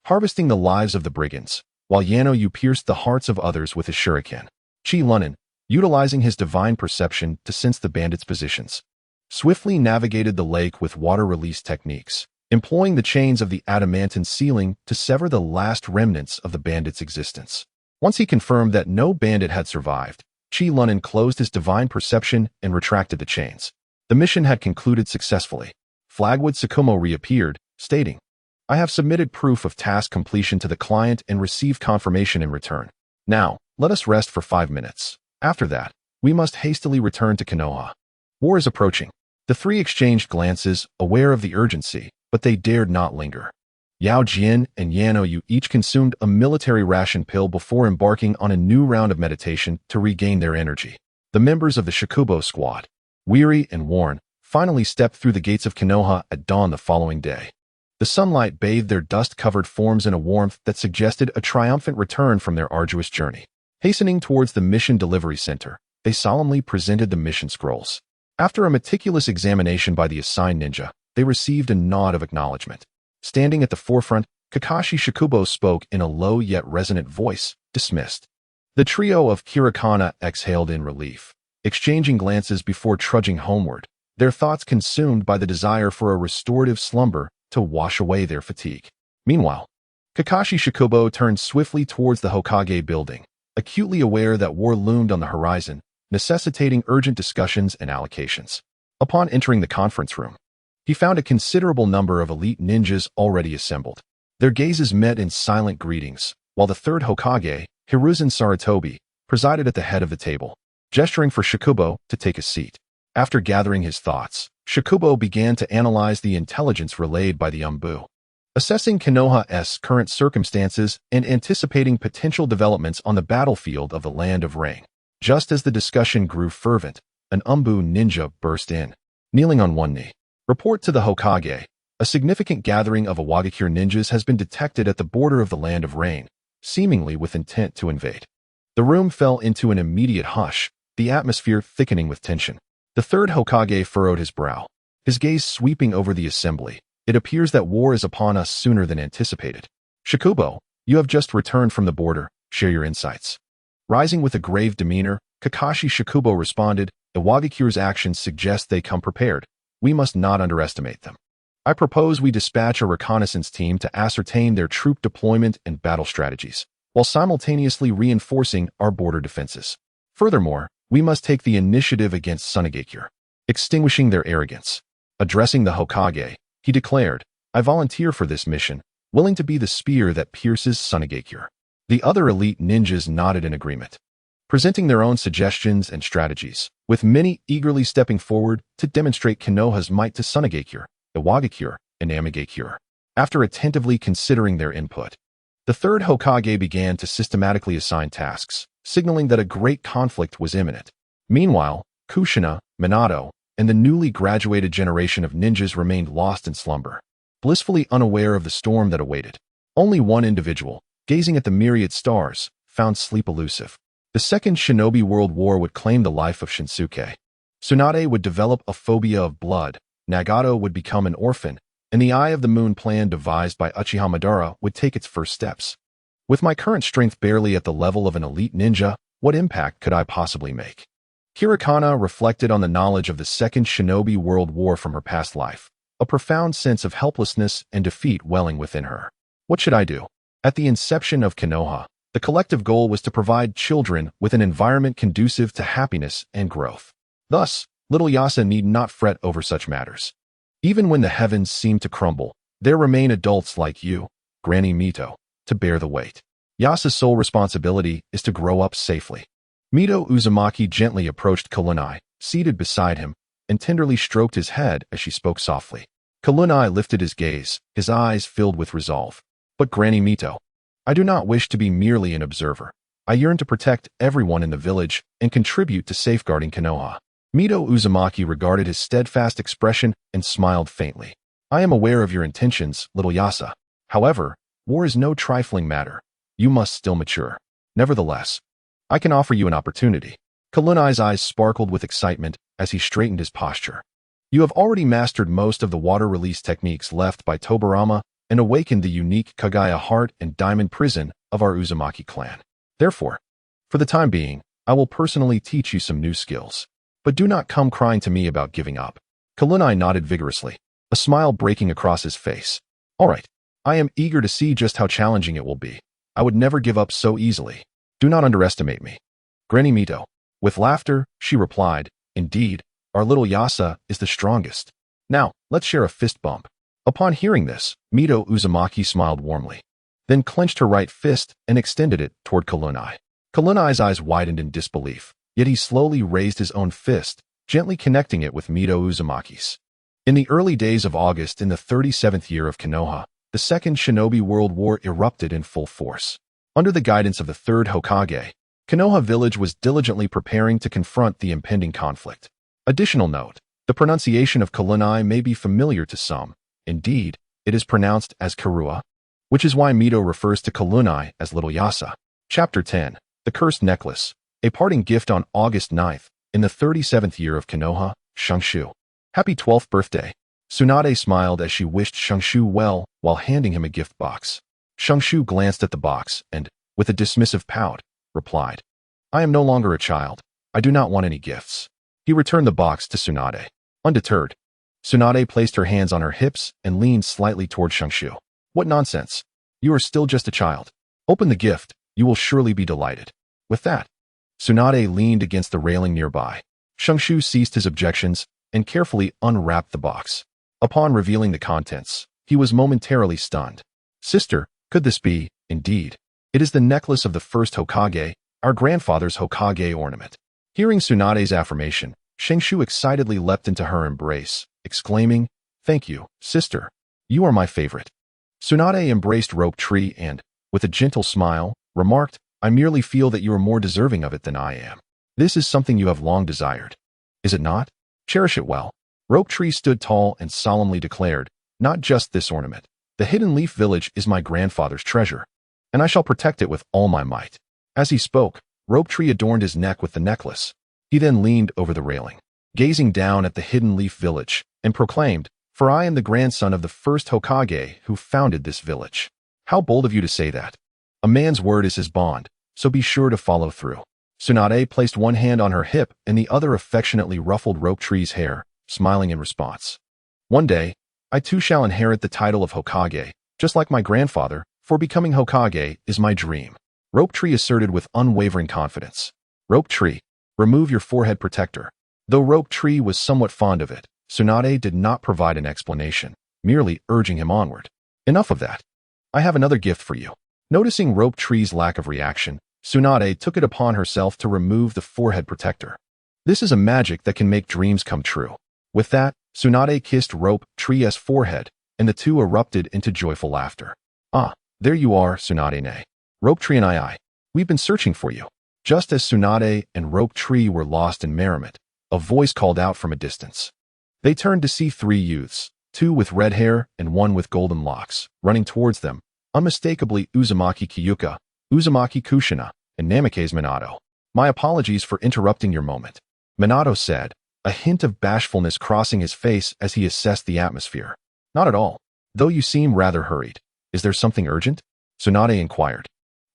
harvesting the lives of the brigands, while Yanoyu pierced the hearts of others with his shuriken. Qi Lunin, utilizing his divine perception to sense the bandits' positions, swiftly navigated the lake with water release techniques, employing the chains of the adamantine ceiling to sever the last remnants of the bandits' existence. Once he confirmed that no bandit had survived, Qi Lunin closed his divine perception and retracted the chains. The mission had concluded successfully. Flagwood Tsukumo reappeared, stating, "I have submitted proof of task completion to the client and received confirmation in return. Now, let us rest for 5 minutes. After that, we must hastily return to Konoha. War is approaching." The three exchanged glances, aware of the urgency, but they dared not linger. Yao Jian and Yanoyu each consumed a military ration pill before embarking on a new round of meditation to regain their energy. The members of the Shakubo squad, weary and worn, finally stepped through the gates of Konoha at dawn the following day. The sunlight bathed their dust-covered forms in a warmth that suggested a triumphant return from their arduous journey. Hastening towards the mission delivery center, they solemnly presented the mission scrolls. After a meticulous examination by the assigned ninja, they received a nod of acknowledgement. Standing at the forefront, Kakashi Shakubo spoke in a low yet resonant voice, "Dismissed." The trio of Hiragana exhaled in relief, exchanging glances before trudging homeward, their thoughts consumed by the desire for a restorative slumber to wash away their fatigue. Meanwhile, Kakashi Shakubo turned swiftly towards the Hokage building, acutely aware that war loomed on the horizon, necessitating urgent discussions and allocations. Upon entering the conference room, he found a considerable number of elite ninjas already assembled. Their gazes met in silent greetings, while the third Hokage, Hiruzen Sarutobi, presided at the head of the table, gesturing for Shakubo to take a seat. After gathering his thoughts, Shakubo began to analyze the intelligence relayed by the Umbu. Assessing Konoha's current circumstances and anticipating potential developments on the battlefield of the Land of Rain. Just as the discussion grew fervent, an Umbu ninja burst in, kneeling on one knee. "Report to the Hokage. A significant gathering of Awagakure ninjas has been detected at the border of the Land of Rain, seemingly with intent to invade." The room fell into an immediate hush, the atmosphere thickening with tension. The third Hokage furrowed his brow, his gaze sweeping over the assembly. "It appears that war is upon us sooner than anticipated. Shakubo, you have just returned from the border. Share your insights." Rising with a grave demeanor, Kakashi Shakubo responded, "Awagakure's actions suggest they come prepared. We must not underestimate them. I propose we dispatch a reconnaissance team to ascertain their troop deployment and battle strategies. while simultaneously reinforcing our border defenses. Furthermore, we must take the initiative against Sunagakure, extinguishing their arrogance. Addressing the Hokage, he declared, I volunteer for this mission, willing to be the spear that pierces Sunagakure. The other elite ninjas nodded in agreement, presenting their own suggestions and strategies, with many eagerly stepping forward to demonstrate Konoha's might to Sunagakure, Iwagakure, and Amigakure. After attentively considering their input, the third Hokage began to systematically assign tasks, signaling that a great conflict was imminent. Meanwhile, Kushina, Minato, and the newly graduated generation of ninjas remained lost in slumber, blissfully unaware of the storm that awaited. Only one individual, gazing at the myriad stars, found sleep elusive. The Second Shinobi World War would claim the life of Shinsuke. Tsunade would develop a phobia of blood, Nagato would become an orphan, and the Eye of the Moon plan devised by Uchiha Madara would take its first steps. With my current strength barely at the level of an elite ninja, what impact could I possibly make? Hirokana reflected on the knowledge of the Second Shinobi World War from her past life, a profound sense of helplessness and defeat welling within her. What should I do? At the inception of Konoha, the collective goal was to provide children with an environment conducive to happiness and growth. Thus, little Yasa need not fret over such matters. Even when the heavens seem to crumble, there remain adults like you, Granny Mito, to bear the weight. Yasa's sole responsibility is to grow up safely. Mito Uzumaki gently approached Kalunai, seated beside him, and tenderly stroked his head as she spoke softly. Kalunai lifted his gaze, his eyes filled with resolve. But Granny Mito, I do not wish to be merely an observer. I yearn to protect everyone in the village and contribute to safeguarding Konoha. Mito Uzumaki regarded his steadfast expression and smiled faintly. I am aware of your intentions, little Yasa. However, war is no trifling matter. You must still mature. Nevertheless, I can offer you an opportunity. Kalunai's eyes sparkled with excitement as he straightened his posture. You have already mastered most of the water release techniques left by Tobarama and awakened the unique Kagaya heart and diamond prison of our Uzumaki clan. Therefore, for the time being, I will personally teach you some new skills. But do not come crying to me about giving up. Kalunai nodded vigorously, a smile breaking across his face. All right, I am eager to see just how challenging it will be. I would never give up so easily. Do not underestimate me. Granny Mito. With laughter, she replied, Indeed, our little Yasa is the strongest. Now, let's share a fist bump. Upon hearing this, Mito Uzumaki smiled warmly, then clenched her right fist and extended it toward Kalunai. Kalunai's eyes widened in disbelief. Yet he slowly raised his own fist, gently connecting it with Mito Uzumaki's. In the early days of August in the 37th year of Konoha, the Second Shinobi World War erupted in full force. Under the guidance of the third Hokage, Konoha village was diligently preparing to confront the impending conflict. Additional note, the pronunciation of Kalunai may be familiar to some. Indeed, it is pronounced as Karua, which is why Mito refers to Kalunai as Little Yasa. Chapter 10, The Cursed Necklace. A parting gift on August 9th, in the 37th year of Konoha, Shangshu. Happy 12th birthday. Tsunade smiled as she wished Shangshu well while handing him a gift box. Shangshu glanced at the box and, with a dismissive pout, replied, I am no longer a child. I do not want any gifts. He returned the box to Tsunade. Undeterred, Tsunade placed her hands on her hips and leaned slightly toward Shangshu. What nonsense. You are still just a child. Open the gift. You will surely be delighted. With that, Tsunade leaned against the railing nearby. Shangshu ceased his objections and carefully unwrapped the box. Upon revealing the contents, he was momentarily stunned. Sister, could this be? Indeed. It is the necklace of the first Hokage, our grandfather's Hokage ornament. Hearing Tsunade's affirmation, Shangshu excitedly leapt into her embrace, exclaiming, Thank you, sister. You are my favorite. Tsunade embraced Rope Tree and, with a gentle smile, remarked, I merely feel that you are more deserving of it than I am. This is something you have long desired. Is it not? Cherish it well. Rope Tree stood tall and solemnly declared, Not just this ornament. The Hidden Leaf Village is my grandfather's treasure, and I shall protect it with all my might. As he spoke, Rope Tree adorned his neck with the necklace. He then leaned over the railing, gazing down at the Hidden Leaf Village, and proclaimed, For I am the grandson of the first Hokage who founded this village. How bold of you to say that. A man's word is his bond, so be sure to follow through. Tsunade placed one hand on her hip and the other affectionately ruffled Rope Tree's hair, smiling in response. One day, I too shall inherit the title of Hokage, just like my grandfather, for becoming Hokage is my dream. Rope Tree asserted with unwavering confidence. Rope Tree, remove your forehead protector. Though Rope Tree was somewhat fond of it, Tsunade did not provide an explanation, merely urging him onward. Enough of that. I have another gift for you. Noticing Rope Tree's lack of reaction, Tsunade took it upon herself to remove the forehead protector. This is a magic that can make dreams come true. With that, Tsunade kissed Rope Tree's forehead, and the two erupted into joyful laughter. Ah, there you are, Tsunade. Rope Tree and I. We've been searching for you. Just as Tsunade and Rope Tree were lost in merriment, a voice called out from a distance. They turned to see three youths, two with red hair and one with golden locks, running towards them, unmistakably Uzumaki Kyuka, Uzumaki Kushina, and Namake's Minato. My apologies for interrupting your moment, Minato said, a hint of bashfulness crossing his face as he assessed the atmosphere. Not at all, though you seem rather hurried. Is there something urgent? Tsunade inquired,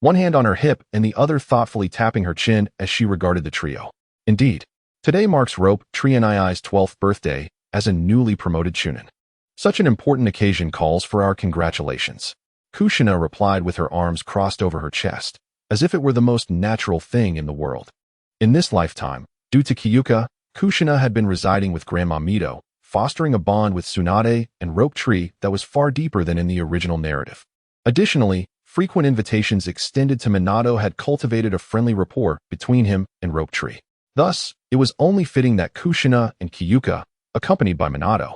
one hand on her hip and the other thoughtfully tapping her chin as she regarded the trio. Indeed, today marks Rope Tree and I's 12th birthday as a newly promoted chunin. Such an important occasion calls for our congratulations. Kushina replied with her arms crossed over her chest, as if it were the most natural thing in the world. In this lifetime, due to Kyuka, Kushina had been residing with Grandma Mito, fostering a bond with Tsunade and Rope Tree that was far deeper than in the original narrative. Additionally, frequent invitations extended to Minato had cultivated a friendly rapport between him and Rope Tree. Thus, it was only fitting that Kushina and Kyuka, accompanied by Minato,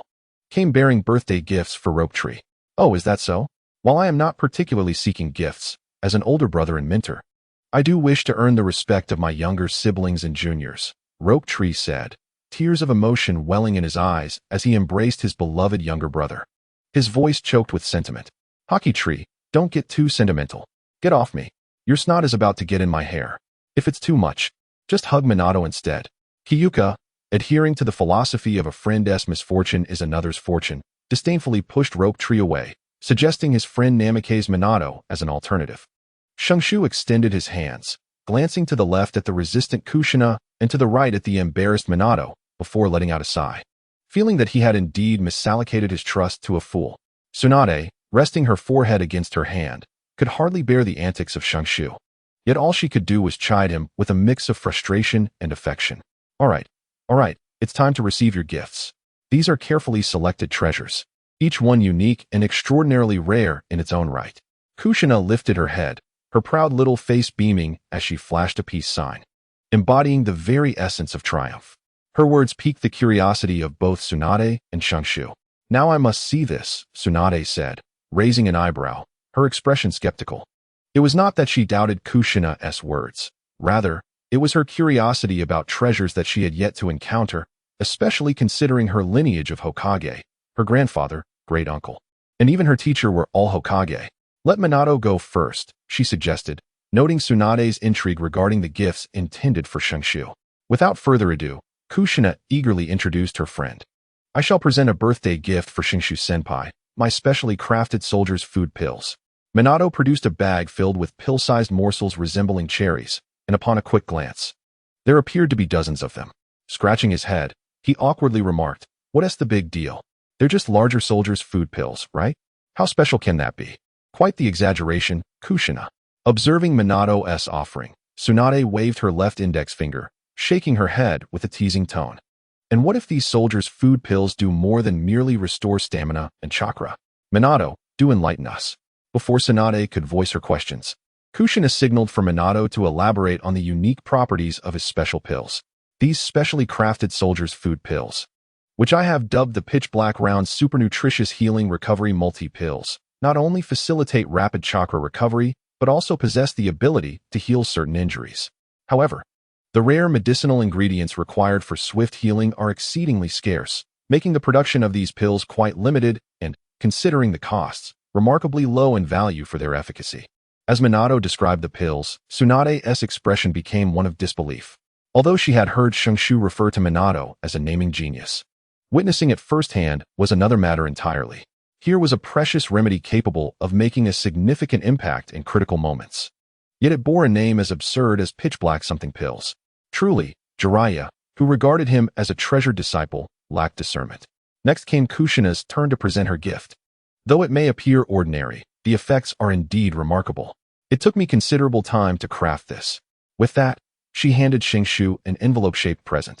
came bearing birthday gifts for Rope Tree. Oh, is that so? While I am not particularly seeking gifts, as an older brother and mentor, I do wish to earn the respect of my younger siblings and juniors, Rope Tree said, tears of emotion welling in his eyes as he embraced his beloved younger brother. His voice choked with sentiment. Hockey Tree, don't get too sentimental. Get off me. Your snot is about to get in my hair. If it's too much, just hug Minato instead. Kyuka, adhering to the philosophy of a friend's misfortune is another's fortune, disdainfully pushed Rope Tree away, suggesting his friend Namake's Minato as an alternative. Shungshu extended his hands, glancing to the left at the resistant Kushina and to the right at the embarrassed Minato, before letting out a sigh. Feeling that he had indeed misallocated his trust to a fool, Tsunade, resting her forehead against her hand, could hardly bear the antics of Shungshu. Yet all she could do was chide him with a mix of frustration and affection. All right, it's time to receive your gifts. These are carefully selected treasures, each one unique and extraordinarily rare in its own right. Kushina lifted her head, her proud little face beaming as she flashed a peace sign, embodying the very essence of triumph. Her words piqued the curiosity of both Tsunade and Shungshu. Now I must see this, Tsunade said, raising an eyebrow, her expression skeptical. It was not that she doubted Kushina's words. Rather, it was her curiosity about treasures that she had yet to encounter, especially considering her lineage of Hokage, her grandfather, great-uncle, and even her teacher were all Hokage. Let Minato go first, she suggested, noting Tsunade's intrigue regarding the gifts intended for Shungshu. Without further ado, Kushina eagerly introduced her friend. I shall present a birthday gift for Shungshu-senpai, my specially crafted soldier's food pills. Minato produced a bag filled with pill-sized morsels resembling cherries, and upon a quick glance, there appeared to be dozens of them. Scratching his head, he awkwardly remarked, "What's the big deal? They're just larger soldiers' food pills, right? How special can that be?" Quite the exaggeration, Kushina. Observing Minato's offering, Tsunade waved her left index finger, shaking her head with a teasing tone. And what if these soldiers' food pills do more than merely restore stamina and chakra? Minato, do enlighten us. Before Tsunade could voice her questions, Kushina signaled for Minato to elaborate on the unique properties of his special pills. These specially crafted soldiers' food pills, which I have dubbed the pitch-black round super nutritious healing recovery multi-pills, not only facilitate rapid chakra recovery, but also possess the ability to heal certain injuries. However, the rare medicinal ingredients required for swift healing are exceedingly scarce, making the production of these pills quite limited and, considering the costs, remarkably low in value for their efficacy. As Minato described the pills, Tsunade's expression became one of disbelief, although she had heard Shungshu refer to Minato as a naming genius. Witnessing it firsthand was another matter entirely. Here was a precious remedy capable of making a significant impact in critical moments. Yet it bore a name as absurd as pitch-black something pills. Truly, Jiraiya, who regarded him as a treasured disciple, lacked discernment. Next came Kushina's turn to present her gift. Though it may appear ordinary, the effects are indeed remarkable. It took me considerable time to craft this. With that, she handed Shingshu an envelope-shaped present.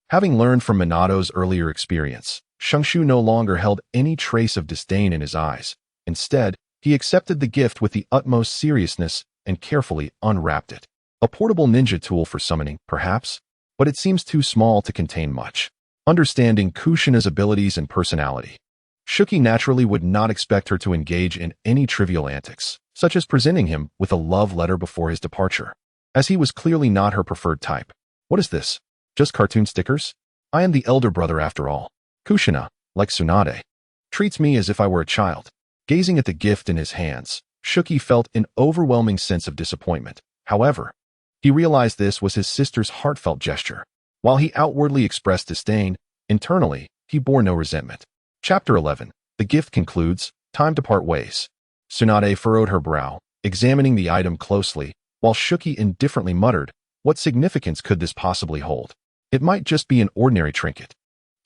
Having learned from Minato's earlier experience, Shingshu no longer held any trace of disdain in his eyes. Instead, he accepted the gift with the utmost seriousness and carefully unwrapped it. A portable ninja tool for summoning, perhaps? But it seems too small to contain much. Understanding Kushina's abilities and personality, Shuki naturally would not expect her to engage in any trivial antics, such as presenting him with a love letter before his departure, as he was clearly not her preferred type. What is this? Just cartoon stickers? I am the elder brother after all. Kushina, like Tsunade, treats me as if I were a child. Gazing at the gift in his hands, Shuki felt an overwhelming sense of disappointment. However, he realized this was his sister's heartfelt gesture. While he outwardly expressed disdain, internally, he bore no resentment. Chapter 11. The gift concludes. Time to part ways. Tsunade furrowed her brow, examining the item closely, while Shuki indifferently muttered, what significance could this possibly hold? It might just be an ordinary trinket.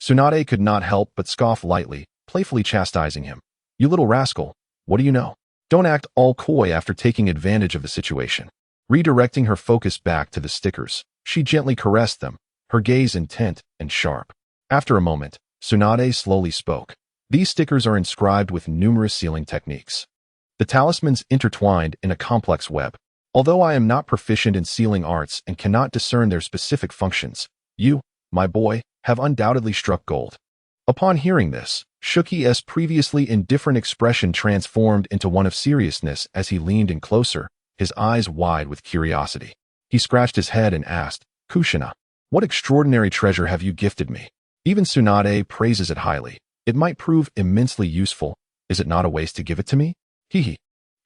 Tsunade could not help but scoff lightly, playfully chastising him. You little rascal, what do you know? Don't act all coy after taking advantage of the situation. Redirecting her focus back to the stickers, she gently caressed them, her gaze intent and sharp. After a moment, Tsunade slowly spoke. These stickers are inscribed with numerous sealing techniques. The talismans intertwined in a complex web. Although I am not proficient in sealing arts and cannot discern their specific functions, you, my boy, have undoubtedly struck gold. Upon hearing this, Shuki's previously indifferent expression transformed into one of seriousness as he leaned in closer, his eyes wide with curiosity. He scratched his head and asked, Kushina, what extraordinary treasure have you gifted me? Even Tsunade praises it highly. It might prove immensely useful. Is it not a waste to give it to me? Hee.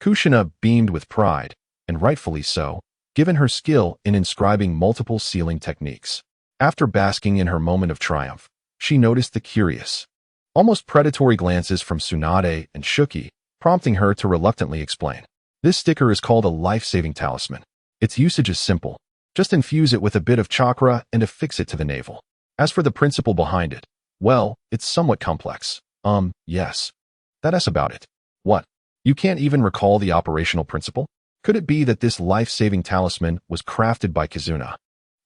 Kushina beamed with pride, and rightfully so, given her skill in inscribing multiple sealing techniques. After basking in her moment of triumph, she noticed the curious, almost predatory glances from Tsunade and Shuki, prompting her to reluctantly explain. This sticker is called a life-saving talisman. Its usage is simple. Just infuse it with a bit of chakra and affix it to the navel. As for the principle behind it, well, it's somewhat complex. Yes. That's about it. What? You can't even recall the operational principle? Could it be that this life-saving talisman was crafted by Kizuna,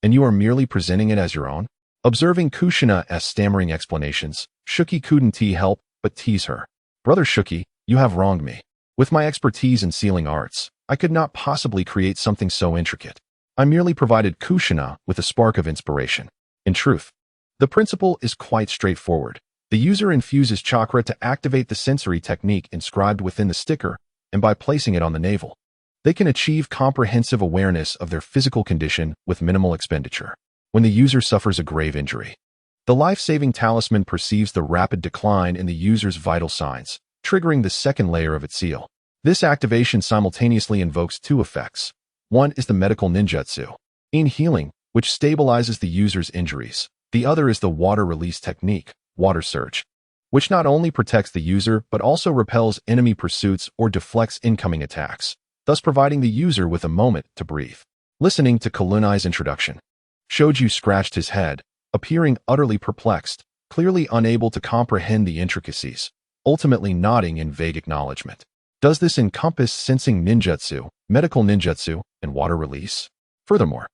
and you are merely presenting it as your own? Observing Kushina's stammering explanations, Shuki couldn't help but tease her. Brother Shuki, you have wronged me. With my expertise in sealing arts, I could not possibly create something so intricate. I merely provided Kushina with a spark of inspiration. In truth, the principle is quite straightforward. The user infuses chakra to activate the sensory technique inscribed within the sticker, and by placing it on the navel, they can achieve comprehensive awareness of their physical condition with minimal expenditure. When the user suffers a grave injury, the life-saving talisman perceives the rapid decline in the user's vital signs, triggering the second layer of its seal. This activation simultaneously invokes two effects. One is the medical ninjutsu, in healing, which stabilizes the user's injuries. The other is the water release technique, water surge, which not only protects the user but also repels enemy pursuits or deflects incoming attacks, thus providing the user with a moment to breathe. Listening to Kalunai's introduction, Shoju scratched his head, appearing utterly perplexed, clearly unable to comprehend the intricacies, ultimately nodding in vague acknowledgement. Does this encompass sensing ninjutsu, medical ninjutsu, and water release? Furthermore,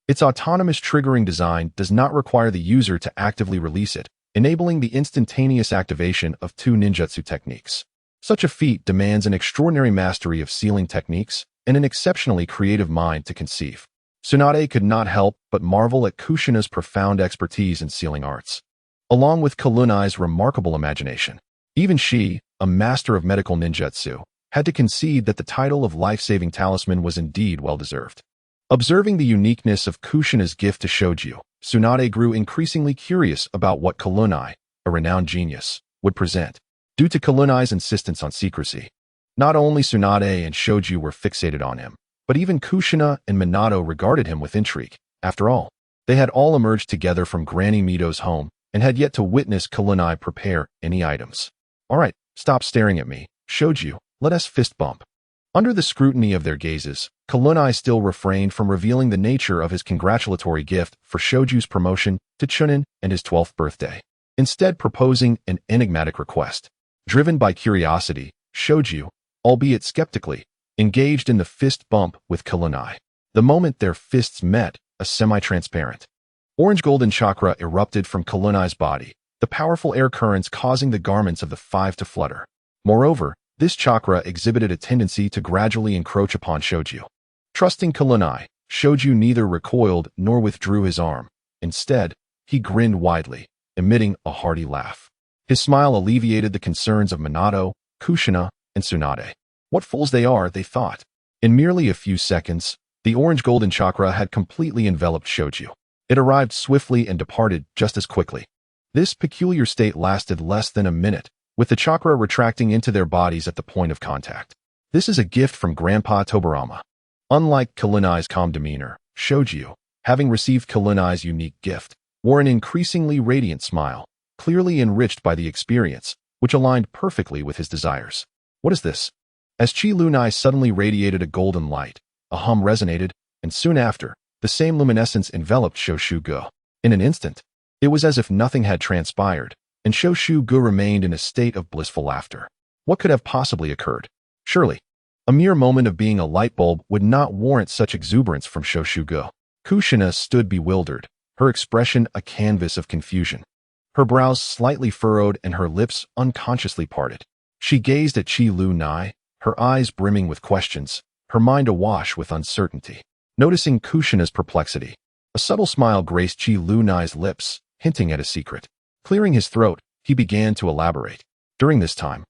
its autonomous triggering design does not require the user to actively release it, enabling the instantaneous activation of two ninjutsu techniques. Such a feat demands an extraordinary mastery of sealing techniques and an exceptionally creative mind to conceive. Tsunade could not help but marvel at Kushina's profound expertise in sealing arts, along with Kalunai's remarkable imagination. Even she, a master of medical ninjutsu, had to concede that the title of life-saving talisman was indeed well-deserved. Observing the uniqueness of Kushina's gift to Shoju, Tsunade grew increasingly curious about what Kalunai, a renowned genius, would present. Due to Kalunai's insistence on secrecy, not only Tsunade and Shoju were fixated on him, but even Kushina and Minato regarded him with intrigue. After all, they had all emerged together from Granny Mito's home and had yet to witness Kalunai prepare any items. All right, stop staring at me, Shoju, let us fist bump. Under the scrutiny of their gazes, Kalunai still refrained from revealing the nature of his congratulatory gift for Shoju's promotion to Chunin and his 12th birthday, instead proposing an enigmatic request. Driven by curiosity, Shoju, albeit skeptically, engaged in the fist bump with Kurenai. The moment their fists met, a semi-transparent orange-golden chakra erupted from Kurenai's body, the powerful air currents causing the garments of the five to flutter. Moreover, this chakra exhibited a tendency to gradually encroach upon Shoju. Trusting Kurenai, Shoju neither recoiled nor withdrew his arm. Instead, he grinned widely, emitting a hearty laugh. His smile alleviated the concerns of Minato, Kushina, and Tsunade. What fools they are, they thought. In merely a few seconds, the orange-golden chakra had completely enveloped Shoju. It arrived swiftly and departed just as quickly. This peculiar state lasted less than a minute, with the chakra retracting into their bodies at the point of contact. This is a gift from Grandpa Tobirama. Unlike Kurenai's calm demeanor, Shoju, having received Kurenai's unique gift, wore an increasingly radiant smile, clearly enriched by the experience, which aligned perfectly with his desires. What is this? As Chi Lunai suddenly radiated a golden light, a hum resonated, and soon after, the same luminescence enveloped Shoshugo. In an instant, it was as if nothing had transpired, and Shoshugo remained in a state of blissful laughter. What could have possibly occurred? Surely, a mere moment of being a light bulb would not warrant such exuberance from Shoshugo. Kushina stood bewildered, her expression a canvas of confusion. Her brows slightly furrowed and her lips unconsciously parted. She gazed at Chi Lunai, her eyes brimming with questions, her mind awash with uncertainty. Noticing Kushina's perplexity, a subtle smile graced Chi Lunai's lips, hinting at a secret. Clearing his throat, he began to elaborate. During this time,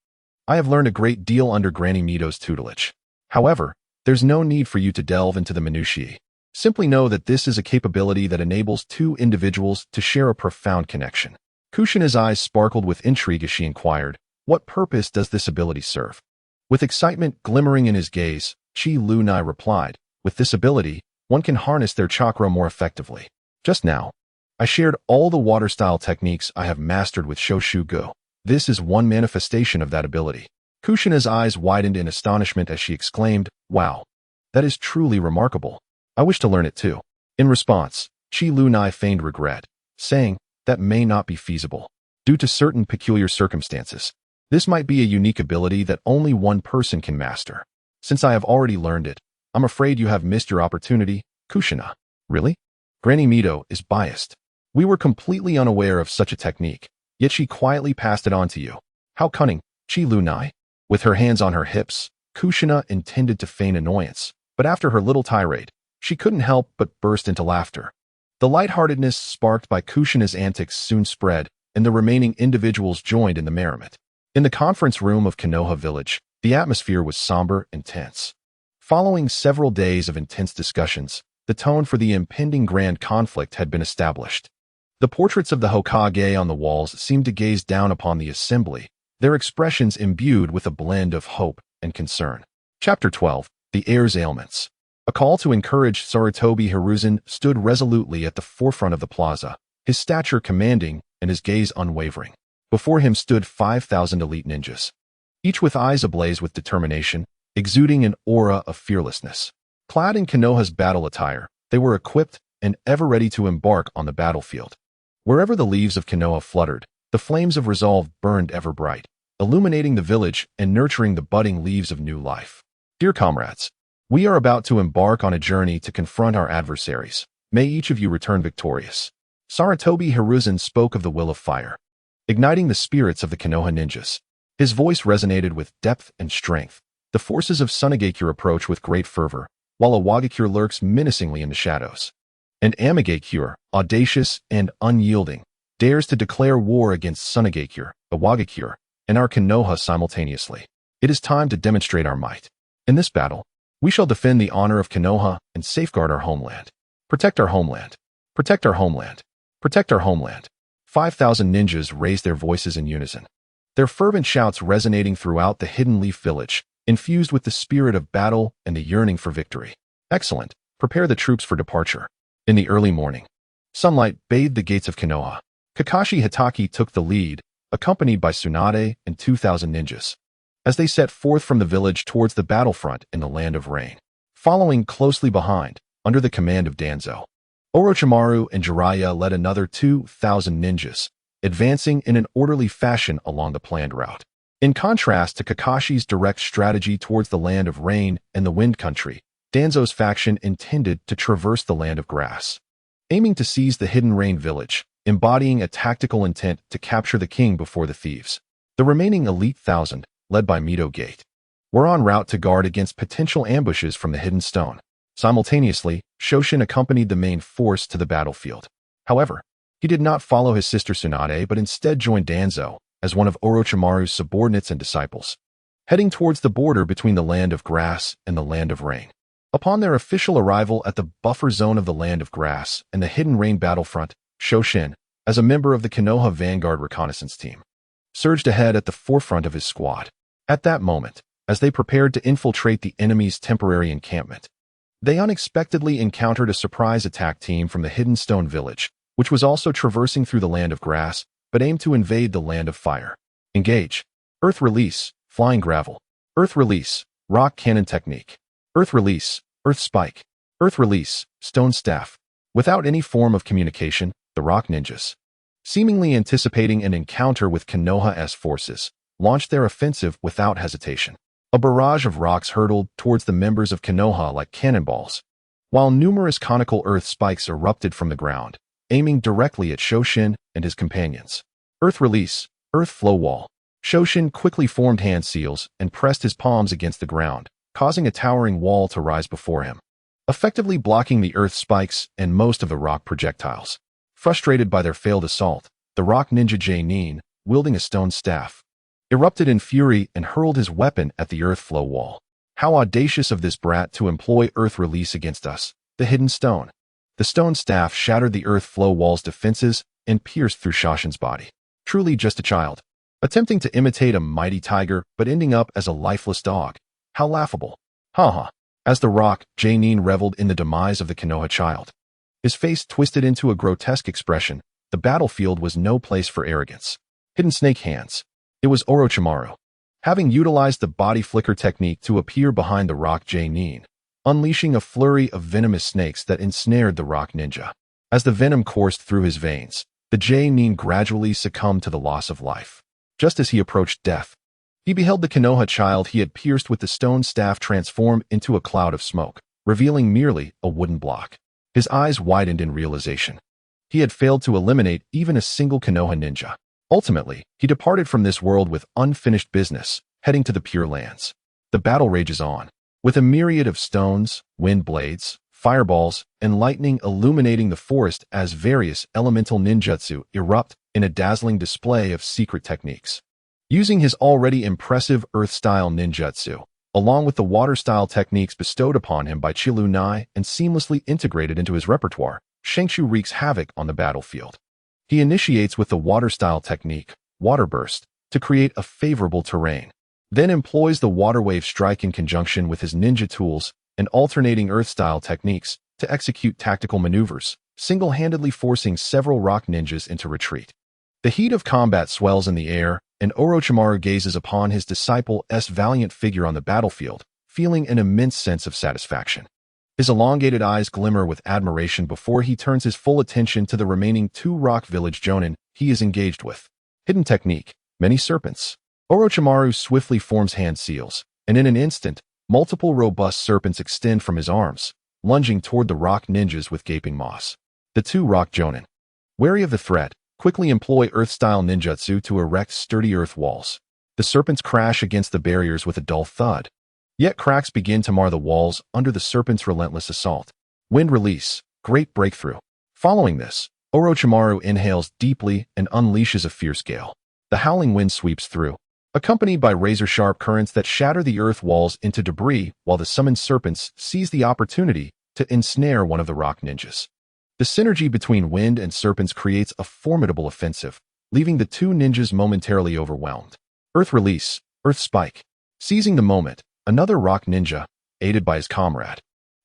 I have learned a great deal under Granny Mito's tutelage. However, there's no need for you to delve into the minutiae. Simply know that this is a capability that enables two individuals to share a profound connection. Kushina's eyes sparkled with intrigue as she inquired, what purpose does this ability serve? With excitement glimmering in his gaze, Chi Lunai replied, with this ability, one can harness their chakra more effectively. Just now, I shared all the water-style techniques I have mastered with Shoshugo. This is one manifestation of that ability. Kushina's eyes widened in astonishment as she exclaimed, wow, that is truly remarkable. I wish to learn it too. In response, Chi Lunai feigned regret, saying, that may not be feasible. Due to certain peculiar circumstances, this might be a unique ability that only one person can master. Since I have already learned it, I'm afraid you have missed your opportunity, Kushina. Really? Granny Mito is biased. We were completely unaware of such a technique, yet she quietly passed it on to you. How cunning, Chi Lunai. With her hands on her hips, Kushina intended to feign annoyance, but after her little tirade, she couldn't help but burst into laughter. The lightheartedness sparked by Kushina's antics soon spread, and the remaining individuals joined in the merriment. In the conference room of Konoha village, the atmosphere was somber and tense. Following several days of intense discussions, the tone for the impending grand conflict had been established. The portraits of the Hokage on the walls seemed to gaze down upon the assembly, their expressions imbued with a blend of hope and concern. Chapter 12. The Heir's Ailments. A call to encourage Sarutobi Hiruzen stood resolutely at the forefront of the plaza, his stature commanding and his gaze unwavering. Before him stood 5,000 elite ninjas, each with eyes ablaze with determination, exuding an aura of fearlessness. Clad in Konoha's battle attire, they were equipped and ever ready to embark on the battlefield. Wherever the leaves of Konoha fluttered, the flames of resolve burned ever bright, illuminating the village and nurturing the budding leaves of new life. Dear comrades, we are about to embark on a journey to confront our adversaries. May each of you return victorious. Sarutobi Hiruzen spoke of the will of fire, igniting the spirits of the Konoha ninjas. His voice resonated with depth and strength. The forces of Tsunagakure approach with great fervor, while Awagakure lurks menacingly in the shadows. And Amagakure, audacious and unyielding, dares to declare war against Tsunagakure, Awagakure, and our Konoha simultaneously. It is time to demonstrate our might. In this battle, we shall defend the honor of Konoha and safeguard our homeland. Protect our homeland. Protect our homeland. Protect our homeland. 5,000 ninjas raised their voices in unison, their fervent shouts resonating throughout the Hidden Leaf village, infused with the spirit of battle and the yearning for victory. Excellent. Prepare the troops for departure. In the early morning, sunlight bathed the gates of Konoha. Kakashi Hitaki took the lead, accompanied by Tsunade and 2,000 ninjas, as they set forth from the village towards the battlefront in the Land of Rain. Following closely behind, under the command of Danzo, Orochimaru and Jiraiya led another 2,000 ninjas, advancing in an orderly fashion along the planned route. In contrast to Kakashi's direct strategy towards the land of rain and the wind country, Danzo's faction intended to traverse the land of grass, aiming to seize the hidden rain village, embodying a tactical intent to capture the king before the thieves. The remaining elite 1,000, led by Mito Gate, were en route to guard against potential ambushes from the hidden stone. Simultaneously, Shoshin accompanied the main force to the battlefield. However, he did not follow his sister Tsunade but instead joined Danzo as one of Orochimaru's subordinates and disciples, heading towards the border between the land of grass and the land of rain. Upon their official arrival at the buffer zone of the land of grass and the hidden rain battlefront, Shoshin, as a member of the Konoha Vanguard reconnaissance team, surged ahead at the forefront of his squad. At that moment, as they prepared to infiltrate the enemy's temporary encampment, they unexpectedly encountered a surprise attack team from the hidden stone village, which was also traversing through the land of grass, but aimed to invade the land of fire. Engage. Earth release, flying gravel. Earth release, rock cannon technique. Earth release, earth spike. Earth release, stone staff. Without any form of communication, the rock ninjas, seemingly anticipating an encounter with Konoha's forces, launched their offensive without hesitation. A barrage of rocks hurtled towards the members of Konoha like cannonballs, while numerous conical earth spikes erupted from the ground, aiming directly at Shoshin and his companions. Earth release, earth flow wall. Shoshin quickly formed hand seals and pressed his palms against the ground, causing a towering wall to rise before him, effectively blocking the earth spikes and most of the rock projectiles. Frustrated by their failed assault, the rock ninja J-Nin, wielding a stone staff, erupted in fury and hurled his weapon at the earth flow wall. How audacious of this brat to employ earth release against us, the hidden stone. The stone staff shattered the earth flow wall's defenses and pierced through Shoshin's body. Truly just a child, attempting to imitate a mighty tiger but ending up as a lifeless dog. How laughable. Haha. As the rock, J-Nin reveled in the demise of the Konoha child. His face twisted into a grotesque expression. The battlefield was no place for arrogance. Hidden snake hands. It was Orochimaru, having utilized the body flicker technique to appear behind the rock J-Nin, unleashing a flurry of venomous snakes that ensnared the rock ninja. As the venom coursed through his veins, the J-Nin gradually succumbed to the loss of life. Just as he approached death, he beheld the Konoha child he had pierced with the stone staff transform into a cloud of smoke, revealing merely a wooden block. His eyes widened in realization. He had failed to eliminate even a single Konoha ninja. Ultimately, he departed from this world with unfinished business, heading to the Pure Lands. The battle rages on, with a myriad of stones, wind blades, fireballs, and lightning illuminating the forest as various elemental ninjutsu erupt in a dazzling display of secret techniques. Using his already impressive earth-style ninjutsu, along with the water-style techniques bestowed upon him by Chilunai and seamlessly integrated into his repertoire, Shenshu wreaks havoc on the battlefield. He initiates with the water-style technique, Water Burst, to create a favorable terrain, then employs the Water Wave Strike in conjunction with his ninja tools and alternating earth-style techniques to execute tactical maneuvers, single-handedly forcing several rock ninjas into retreat. The heat of combat swells in the air, and Orochimaru gazes upon his disciple's valiant figure on the battlefield, feeling an immense sense of satisfaction. His elongated eyes glimmer with admiration before he turns his full attention to the remaining 2 rock village jonin he is engaged with. Hidden technique, many serpents. Orochimaru swiftly forms hand seals, and in an instant, multiple robust serpents extend from his arms, lunging toward the rock ninjas with gaping maws. The 2 rock jonin, wary of the threat, quickly employ earth-style ninjutsu to erect sturdy earth walls. The serpents crash against the barriers with a dull thud. Yet cracks begin to mar the walls under the serpent's relentless assault. Wind release, great breakthrough. Following this, Orochimaru inhales deeply and unleashes a fierce gale. The howling wind sweeps through, accompanied by razor-sharp currents that shatter the earth walls into debris while the summoned serpents seize the opportunity to ensnare one of the rock ninjas. The synergy between wind and serpents creates a formidable offensive, leaving the 2 ninjas momentarily overwhelmed. Earth release, earth spike. Seizing the moment, another rock ninja, aided by his comrade,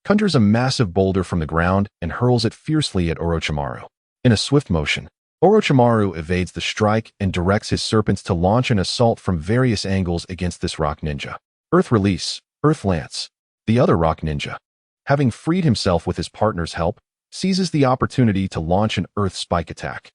conjures a massive boulder from the ground and hurls it fiercely at Orochimaru. In a swift motion, Orochimaru evades the strike and directs his serpents to launch an assault from various angles against this rock ninja. Earth release, earth lance. The other rock ninja, having freed himself with his partner's help, seizes the opportunity to launch an earth spike attack.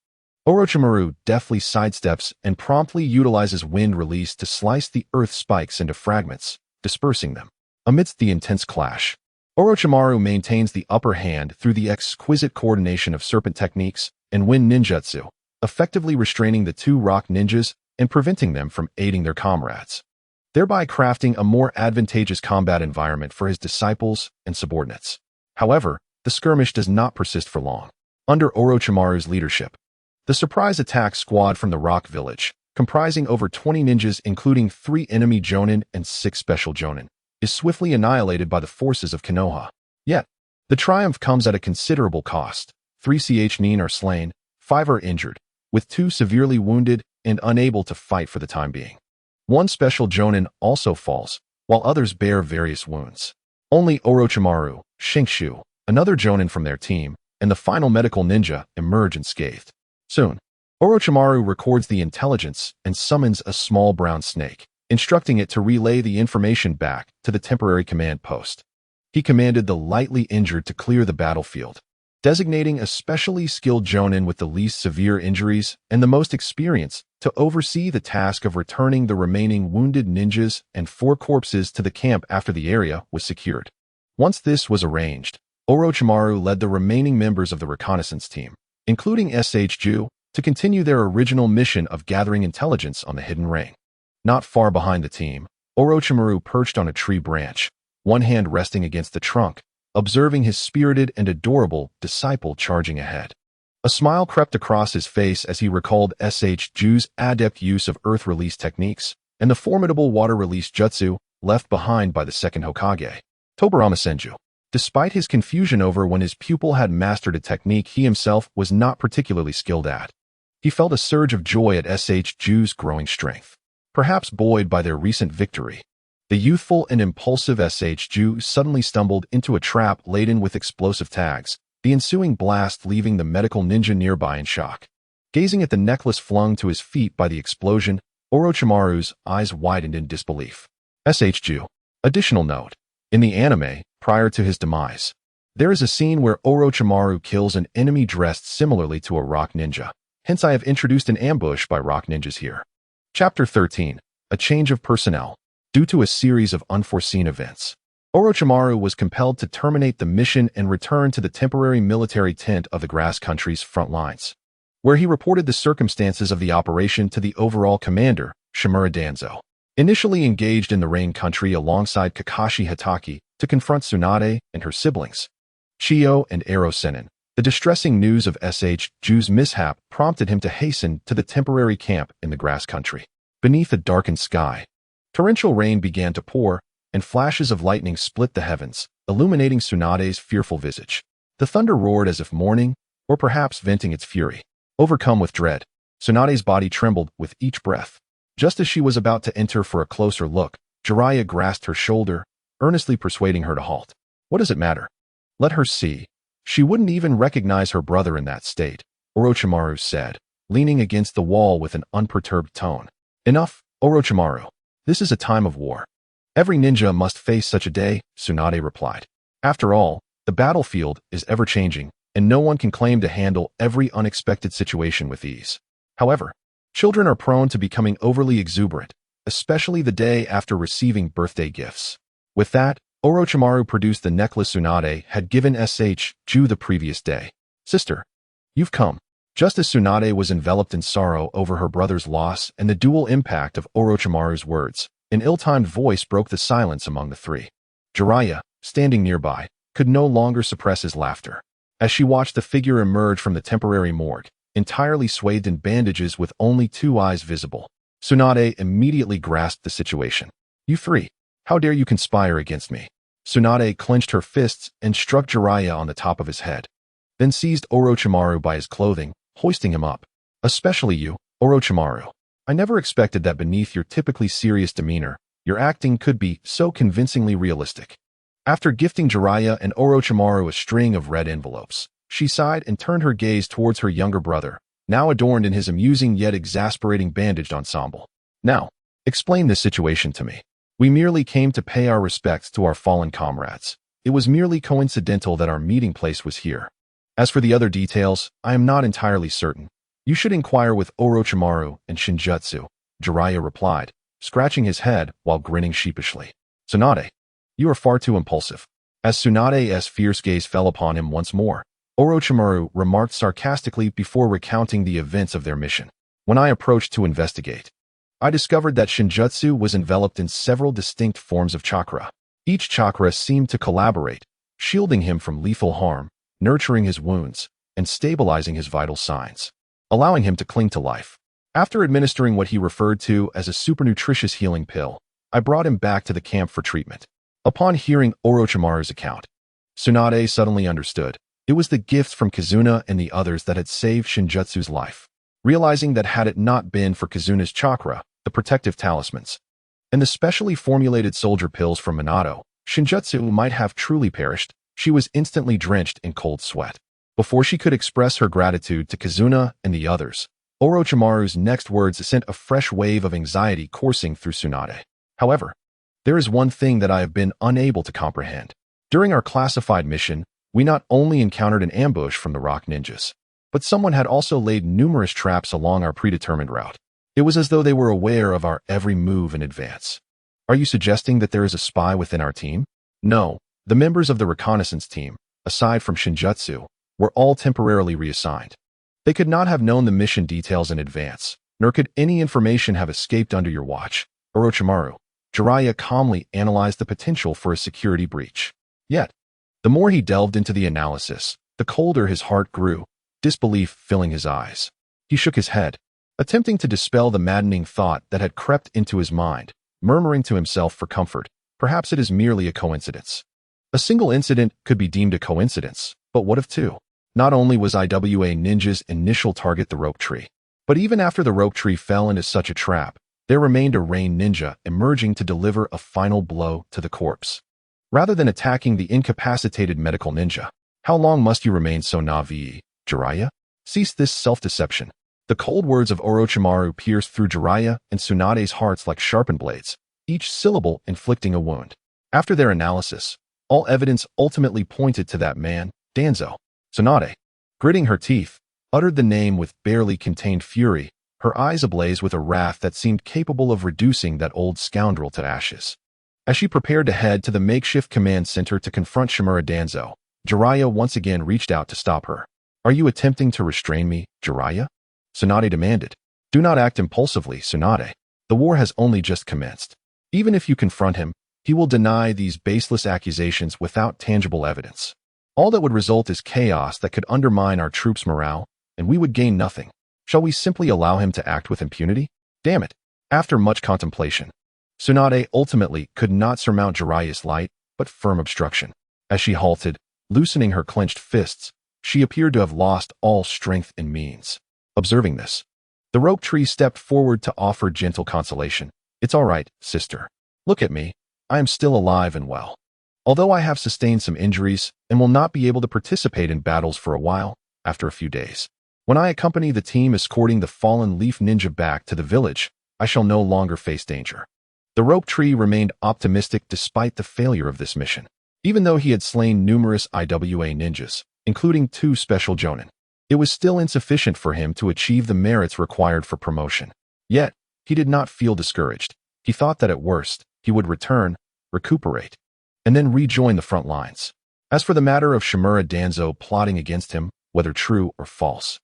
Orochimaru deftly sidesteps and promptly utilizes wind release to slice the earth spikes into fragments, dispersing them. Amidst the intense clash, Orochimaru maintains the upper hand through the exquisite coordination of serpent techniques and wind ninjutsu, effectively restraining the two rock ninjas and preventing them from aiding their comrades, thereby crafting a more advantageous combat environment for his disciples and subordinates. However, the skirmish does not persist for long. Under Orochimaru's leadership, the surprise attack squad from the Rock Village, comprising over 20 ninjas including 3 enemy jonin and 6 special jonin, is swiftly annihilated by the forces of Konoha. Yet, the triumph comes at a considerable cost. 3 nin are slain, 5 are injured, with 2 severely wounded and unable to fight for the time being. 1 special jonin also falls, while others bear various wounds. Only Orochimaru, Shinkshu, another jonin from their team, and the final medical ninja emerge unscathed. Soon, Orochimaru records the intelligence and summons a small brown snake, instructing it to relay the information back to the temporary command post. He commanded the lightly injured to clear the battlefield, designating a specially skilled jonin with the least severe injuries and the most experience to oversee the task of returning the remaining wounded ninjas and 4 corpses to the camp after the area was secured. Once this was arranged, Orochimaru led the remaining members of the reconnaissance team, including Ju, to continue their original mission of gathering intelligence on the hidden ring. Not far behind the team, Orochimaru perched on a tree branch, one hand resting against the trunk, observing his spirited and adorable disciple charging ahead. A smile crept across his face as he recalled Ju's adept use of earth release techniques and the formidable water release jutsu left behind by the second Hokage, Tobirama Senju. Despite his confusion over when his pupil had mastered a technique he himself was not particularly skilled at, he felt a surge of joy at Ju's growing strength. Perhaps buoyed by their recent victory, the youthful and impulsive Ju suddenly stumbled into a trap laden with explosive tags, the ensuing blast leaving the medical ninja nearby in shock. Gazing at the necklace flung to his feet by the explosion, Orochimaru's eyes widened in disbelief. Ju. Additional note. In the anime, prior to his demise, there is a scene where Orochimaru kills an enemy dressed similarly to a rock ninja. Hence I have introduced an ambush by rock ninjas here. Chapter 13. A change of personnel. Due to a series of unforeseen events, Orochimaru was compelled to terminate the mission and return to the temporary military tent of the Grass Country's front lines, where he reported the circumstances of the operation to the overall commander, Shimura Danzo. Initially engaged in the Rain Country alongside Kakashi Hatake to confront Tsunade and her siblings, Chiyo and Ero Sennin, the distressing news of Ju's mishap prompted him to hasten to the temporary camp in the Grass Country. Beneath a darkened sky, torrential rain began to pour, and flashes of lightning split the heavens, illuminating Tsunade's fearful visage. The thunder roared as if mourning, or perhaps venting its fury. Overcome with dread, Tsunade's body trembled with each breath. Just as she was about to enter for a closer look, Jiraiya grasped her shoulder, earnestly persuading her to halt. What does it matter? Let her see. She wouldn't even recognize her brother in that state, Orochimaru said, leaning against the wall with an unperturbed tone. Enough, Orochimaru. This is a time of war. Every ninja must face such a day, Tsunade replied. After all, the battlefield is ever-changing, and no one can claim to handle every unexpected situation with ease. However, children are prone to becoming overly exuberant, especially the day after receiving birthday gifts. With that, Orochimaru produced the necklace Tsunade had given Ju the previous day. Sister, you've come. Just as Tsunade was enveloped in sorrow over her brother's loss and the dual impact of Orochimaru's words, an ill-timed voice broke the silence among the three. Jiraiya, standing nearby, could no longer suppress his laughter. As she watched the figure emerge from the temporary morgue, entirely swathed in bandages with only 2 eyes visible, Tsunade immediately grasped the situation. You three, how dare you conspire against me? Tsunade clenched her fists and struck Jiraiya on the top of his head, then seized Orochimaru by his clothing, hoisting him up. Especially you, Orochimaru. I never expected that beneath your typically serious demeanor, your acting could be so convincingly realistic. After gifting Jiraiya and Orochimaru a string of red envelopes, she sighed and turned her gaze towards her younger brother, now adorned in his amusing yet exasperating bandaged ensemble. Now, explain this situation to me. We merely came to pay our respects to our fallen comrades. It was merely coincidental that our meeting place was here. As for the other details, I am not entirely certain. You should inquire with Orochimaru and Shinjutsu, Jiraiya replied, scratching his head while grinning sheepishly. Tsunade, you are far too impulsive. As Tsunade's fierce gaze fell upon him once more, Orochimaru remarked sarcastically before recounting the events of their mission. When I approached to investigate, I discovered that Shinjutsu was enveloped in several distinct forms of chakra. Each chakra seemed to collaborate, shielding him from lethal harm, nurturing his wounds, and stabilizing his vital signs, allowing him to cling to life. After administering what he referred to as a supernutritious healing pill, I brought him back to the camp for treatment. Upon hearing Orochimaru's account, Tsunade suddenly understood. It was the gifts from Kizuna and the others that had saved Shinjutsu's life. Realizing that had it not been for Kizuna's chakra, the protective talismans, and the specially formulated soldier pills from Minato, Shinjutsu might have truly perished. She was instantly drenched in cold sweat. Before she could express her gratitude to Kizuna and the others, Orochimaru's next words sent a fresh wave of anxiety coursing through Tsunade. However, there is one thing that I have been unable to comprehend. During our classified mission, we not only encountered an ambush from the rock ninjas, but someone had also laid numerous traps along our predetermined route. It was as though they were aware of our every move in advance. Are you suggesting that there is a spy within our team? No, the members of the reconnaissance team, aside from Shinjutsu, were all temporarily reassigned. They could not have known the mission details in advance, nor could any information have escaped under your watch. Orochimaru, Jiraiya calmly analyzed the potential for a security breach. Yet, the more he delved into the analysis, the colder his heart grew, disbelief filling his eyes. He shook his head, attempting to dispel the maddening thought that had crept into his mind, murmuring to himself for comfort, perhaps it is merely a coincidence. A single incident could be deemed a coincidence, but what of two? Not only was IWA Ninja's initial target the rope tree, but even after the rope tree fell into such a trap, there remained a rain ninja emerging to deliver a final blow to the corpse. Rather than attacking the incapacitated medical ninja, how long must you remain so naive, Jiraiya? Cease this self-deception. The cold words of Orochimaru pierced through Jiraiya and Tsunade's hearts like sharpened blades, each syllable inflicting a wound. After their analysis, all evidence ultimately pointed to that man, Danzo. Tsunade, gritting her teeth, uttered the name with barely contained fury, her eyes ablaze with a wrath that seemed capable of reducing that old scoundrel to ashes. As she prepared to head to the makeshift command center to confront Shimura Danzo, Jiraiya once again reached out to stop her. Are you attempting to restrain me, Jiraiya? Tsunade demanded. Do not act impulsively, Tsunade. The war has only just commenced. Even if you confront him, he will deny these baseless accusations without tangible evidence. All that would result is chaos that could undermine our troops' morale, and we would gain nothing. Shall we simply allow him to act with impunity? Damn it. After much contemplation, Tsunade ultimately could not surmount Jiraiya's light, but firm obstruction. As she halted, loosening her clenched fists, she appeared to have lost all strength and means. Observing this, the rope tree stepped forward to offer gentle consolation. It's all right, sister. Look at me. I am still alive and well. Although I have sustained some injuries and will not be able to participate in battles for a while, after a few days, when I accompany the team escorting the fallen leaf ninja back to the village, I shall no longer face danger. The rope tree remained optimistic despite the failure of this mission. Even though he had slain numerous IWA ninjas, including 2 special jonin, it was still insufficient for him to achieve the merits required for promotion. Yet, he did not feel discouraged. He thought that at worst, he would return, recuperate, and then rejoin the front lines. As for the matter of Shimura Danzo plotting against him, whether true or false,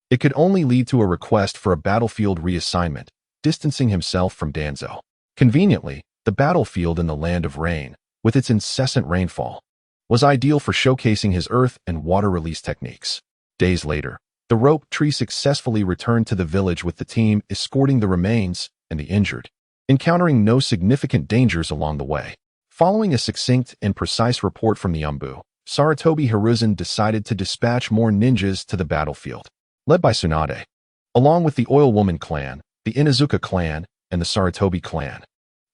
it could only lead to a request for a battlefield reassignment, distancing himself from Danzo. Conveniently, the battlefield in the land of rain, with its incessant rainfall, was ideal for showcasing his earth and water release techniques. Days later, the rope tree successfully returned to the village with the team escorting the remains and the injured, encountering no significant dangers along the way. Following a succinct and precise report from the Umbu, Sarutobi Hiruzen decided to dispatch more ninjas to the battlefield, led by Tsunade, along with the Oil Woman clan, the Inuzuka clan, and the Sarutobi clan.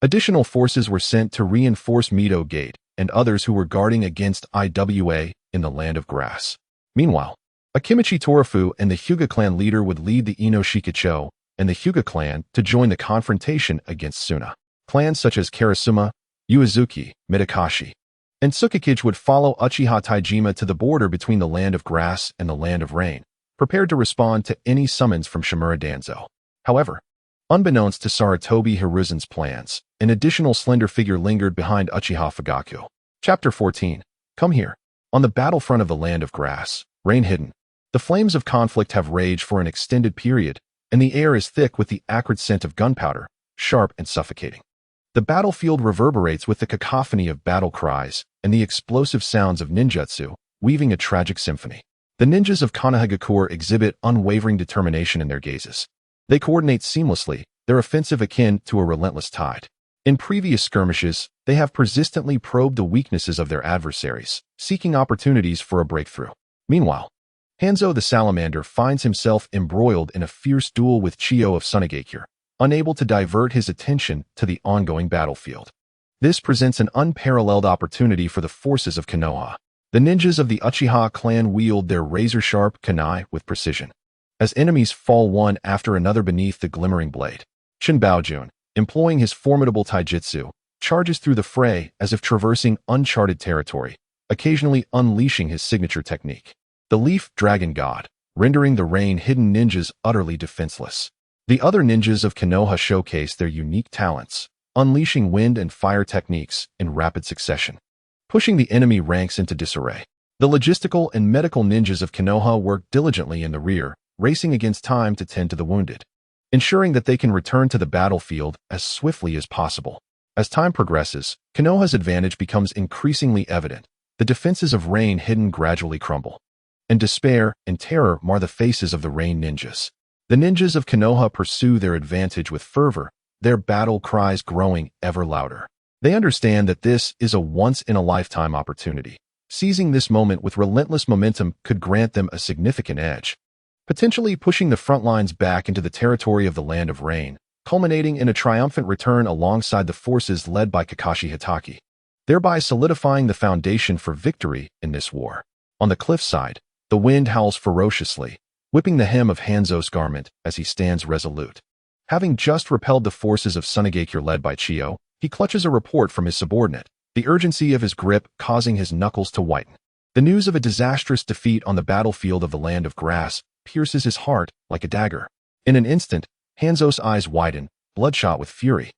Additional forces were sent to reinforce Mito Gate and others who were guarding against IWA in the Land of Grass. Meanwhile, Akimichi Torafu and the Hyuga clan leader would lead the Ino Shikicho and the Hyuga clan to join the confrontation against Suna. Clans such as Karasuma, Uezuki, Mitakashi, and Tsukikage would follow Uchiha Taijima to the border between the Land of Grass and the Land of Rain, prepared to respond to any summons from Shimura Danzo. However, unbeknownst to Sarutobi Hiruzen's plans, an additional slender figure lingered behind Uchiha Fugaku. Chapter 14. Come here. On the battlefront of the Land of Grass, Rain Hidden, the flames of conflict have raged for an extended period, and the air is thick with the acrid scent of gunpowder, sharp and suffocating. The battlefield reverberates with the cacophony of battle cries and the explosive sounds of ninjutsu, weaving a tragic symphony. The ninjas of Konoha exhibit unwavering determination in their gazes. They coordinate seamlessly, their offensive akin to a relentless tide. In previous skirmishes, they have persistently probed the weaknesses of their adversaries, seeking opportunities for a breakthrough. Meanwhile, Hanzo the Salamander finds himself embroiled in a fierce duel with Chiyo of Sunagakure, unable to divert his attention to the ongoing battlefield. This presents an unparalleled opportunity for the forces of Konoha. The ninjas of the Uchiha clan wield their razor-sharp kunai with precision, as enemies fall one after another beneath the glimmering blade. Shin Baojun, employing his formidable taijutsu, charges through the fray as if traversing uncharted territory, occasionally unleashing his signature technique, the Leaf Dragon God, rendering the rain-hidden ninjas utterly defenseless. The other ninjas of Konoha showcase their unique talents, unleashing wind and fire techniques in rapid succession, pushing the enemy ranks into disarray. The logistical and medical ninjas of Konoha work diligently in the rear, racing against time to tend to the wounded, ensuring that they can return to the battlefield as swiftly as possible. As time progresses, Konoha's advantage becomes increasingly evident. The defenses of Rain Hidden gradually crumble, and despair and terror mar the faces of the Rain ninjas. The ninjas of Konoha pursue their advantage with fervor, their battle cries growing ever louder. They understand that this is a once-in-a-lifetime opportunity. Seizing this moment with relentless momentum could grant them a significant edge, potentially pushing the front lines back into the territory of the Land of Rain, culminating in a triumphant return alongside the forces led by Kakashi Hitaki, thereby solidifying the foundation for victory in this war. On the cliffside, the wind howls ferociously, whipping the hem of Hanzo's garment as he stands resolute. Having just repelled the forces of Sunagakure led by Chiyo, he clutches a report from his subordinate, the urgency of his grip causing his knuckles to whiten. The news of a disastrous defeat on the battlefield of the Land of Grass pierces his heart like a dagger. In an instant, Hanzo's eyes widen, bloodshot with fury.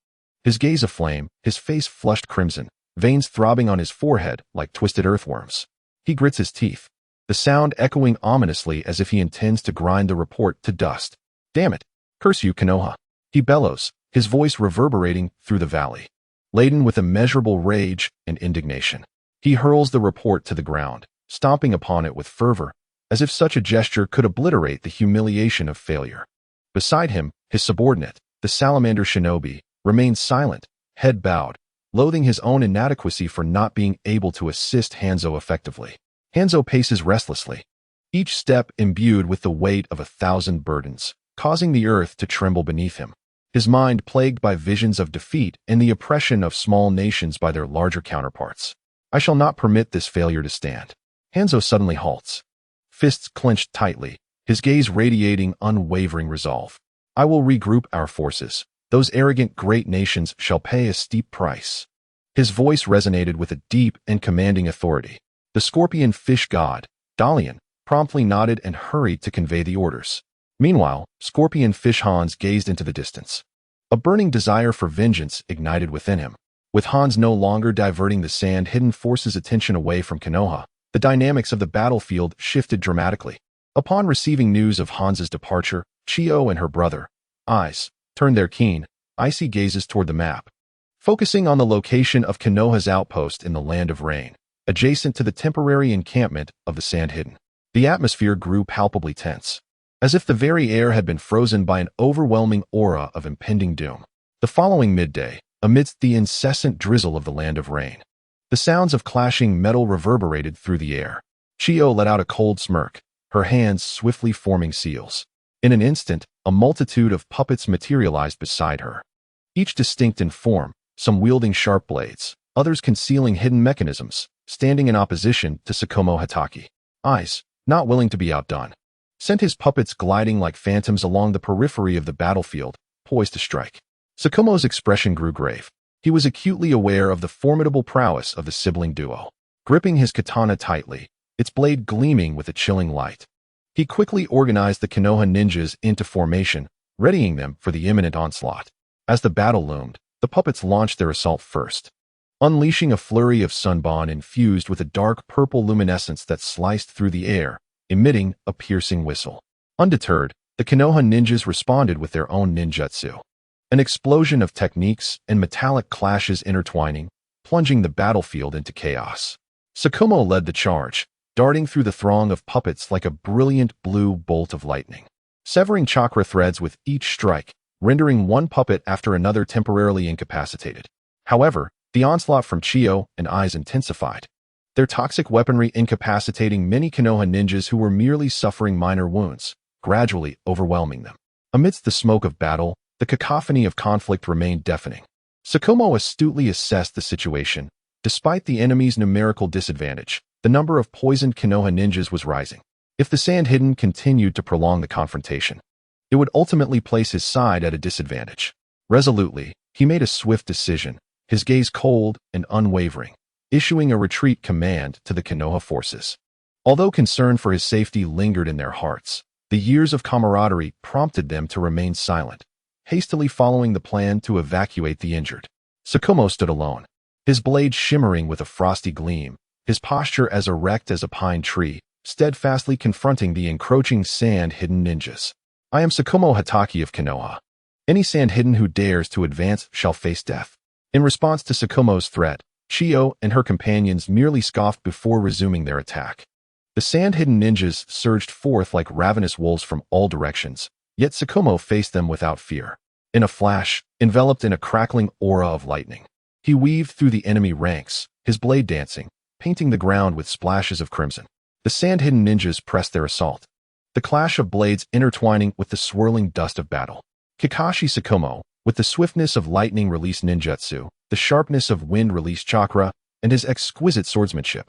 His gaze aflame, his face flushed crimson, veins throbbing on his forehead like twisted earthworms. He grits his teeth, the sound echoing ominously as if he intends to grind the report to dust. Damn it! Curse you, Konoha! He bellows, his voice reverberating through the valley. Laden with immeasurable rage and indignation, he hurls the report to the ground, stomping upon it with fervor, as if such a gesture could obliterate the humiliation of failure. Beside him, his subordinate, the Salamander Shinobi, remains silent, head bowed, loathing his own inadequacy for not being able to assist Hanzo effectively. Hanzo paces restlessly, each step imbued with the weight of 1,000 burdens, causing the earth to tremble beneath him. His mind plagued by visions of defeat and the oppression of small nations by their larger counterparts. I shall not permit this failure to stand. Hanzo suddenly halts, fists clenched tightly, his gaze radiating unwavering resolve. I will regroup our forces. Those arrogant great nations shall pay a steep price. His voice resonated with a deep and commanding authority. The scorpion fish god, Dalian, promptly nodded and hurried to convey the orders. Meanwhile, scorpion fish Hans gazed into the distance. A burning desire for vengeance ignited within him. With Hans no longer diverting the sand-hidden forces' attention away from Konoha, the dynamics of the battlefield shifted dramatically. Upon receiving news of Hans's departure, Chiyo and her brother, eyes, turned their keen, icy gazes toward the map, focusing on the location of Konoha's outpost in the Land of Rain, adjacent to the temporary encampment of the Sand-Hidden. The atmosphere grew palpably tense, as if the very air had been frozen by an overwhelming aura of impending doom. The following midday, amidst the incessant drizzle of the Land of Rain, the sounds of clashing metal reverberated through the air. Chiyo let out a cold smirk, her hands swiftly forming seals. In an instant, a multitude of puppets materialized beside her, each distinct in form, some wielding sharp blades, others concealing hidden mechanisms, standing in opposition to Tsukumo Hitaki. Eyes, not willing to be outdone, sent his puppets gliding like phantoms along the periphery of the battlefield, poised to strike. Tsukumo's expression grew grave. He was acutely aware of the formidable prowess of the sibling duo. Gripping his katana tightly, its blade gleaming with a chilling light, He quickly organized the Konoha ninjas into formation, readying them for the imminent onslaught. As the battle loomed, the puppets launched their assault first, unleashing a flurry of sunbon infused with a dark purple luminescence that sliced through the air, emitting a piercing whistle. Undeterred, the Konoha ninjas responded with their own ninjutsu. An explosion of techniques and metallic clashes intertwining, plunging the battlefield into chaos. Tsukumo led the charge, darting through the throng of puppets like a brilliant blue bolt of lightning, severing chakra threads with each strike, rendering one puppet after another temporarily incapacitated. However, the onslaught from Chiyo and Aiz intensified, their toxic weaponry incapacitating many Konoha ninjas who were merely suffering minor wounds, gradually overwhelming them. Amidst the smoke of battle, the cacophony of conflict remained deafening. Tsukumo astutely assessed the situation. Despite the enemy's numerical disadvantage, the number of poisoned Konoha ninjas was rising. If the Sand Hidden continued to prolong the confrontation, it would ultimately place his side at a disadvantage. Resolutely, he made a swift decision, his gaze cold and unwavering, issuing a retreat command to the Konoha forces. Although concern for his safety lingered in their hearts, the years of camaraderie prompted them to remain silent, hastily following the plan to evacuate the injured. Tsukumo stood alone, his blade shimmering with a frosty gleam, his posture as erect as a pine tree, steadfastly confronting the encroaching Sand-Hidden ninjas. I am Tsukumo Hatake of Konoha. Any Sand-Hidden who dares to advance shall face death. In response to Tsukumo's threat, Chiyo and her companions merely scoffed before resuming their attack. The Sand-Hidden ninjas surged forth like ravenous wolves from all directions, yet Tsukumo faced them without fear. In a flash, enveloped in a crackling aura of lightning, he weaved through the enemy ranks, his blade dancing, painting the ground with splashes of crimson. The Sand-Hidden ninjas pressed their assault, the clash of blades intertwining with the swirling dust of battle. Kakashi Tsukumo, with the swiftness of lightning released ninjutsu, the sharpness of wind released chakra, and his exquisite swordsmanship,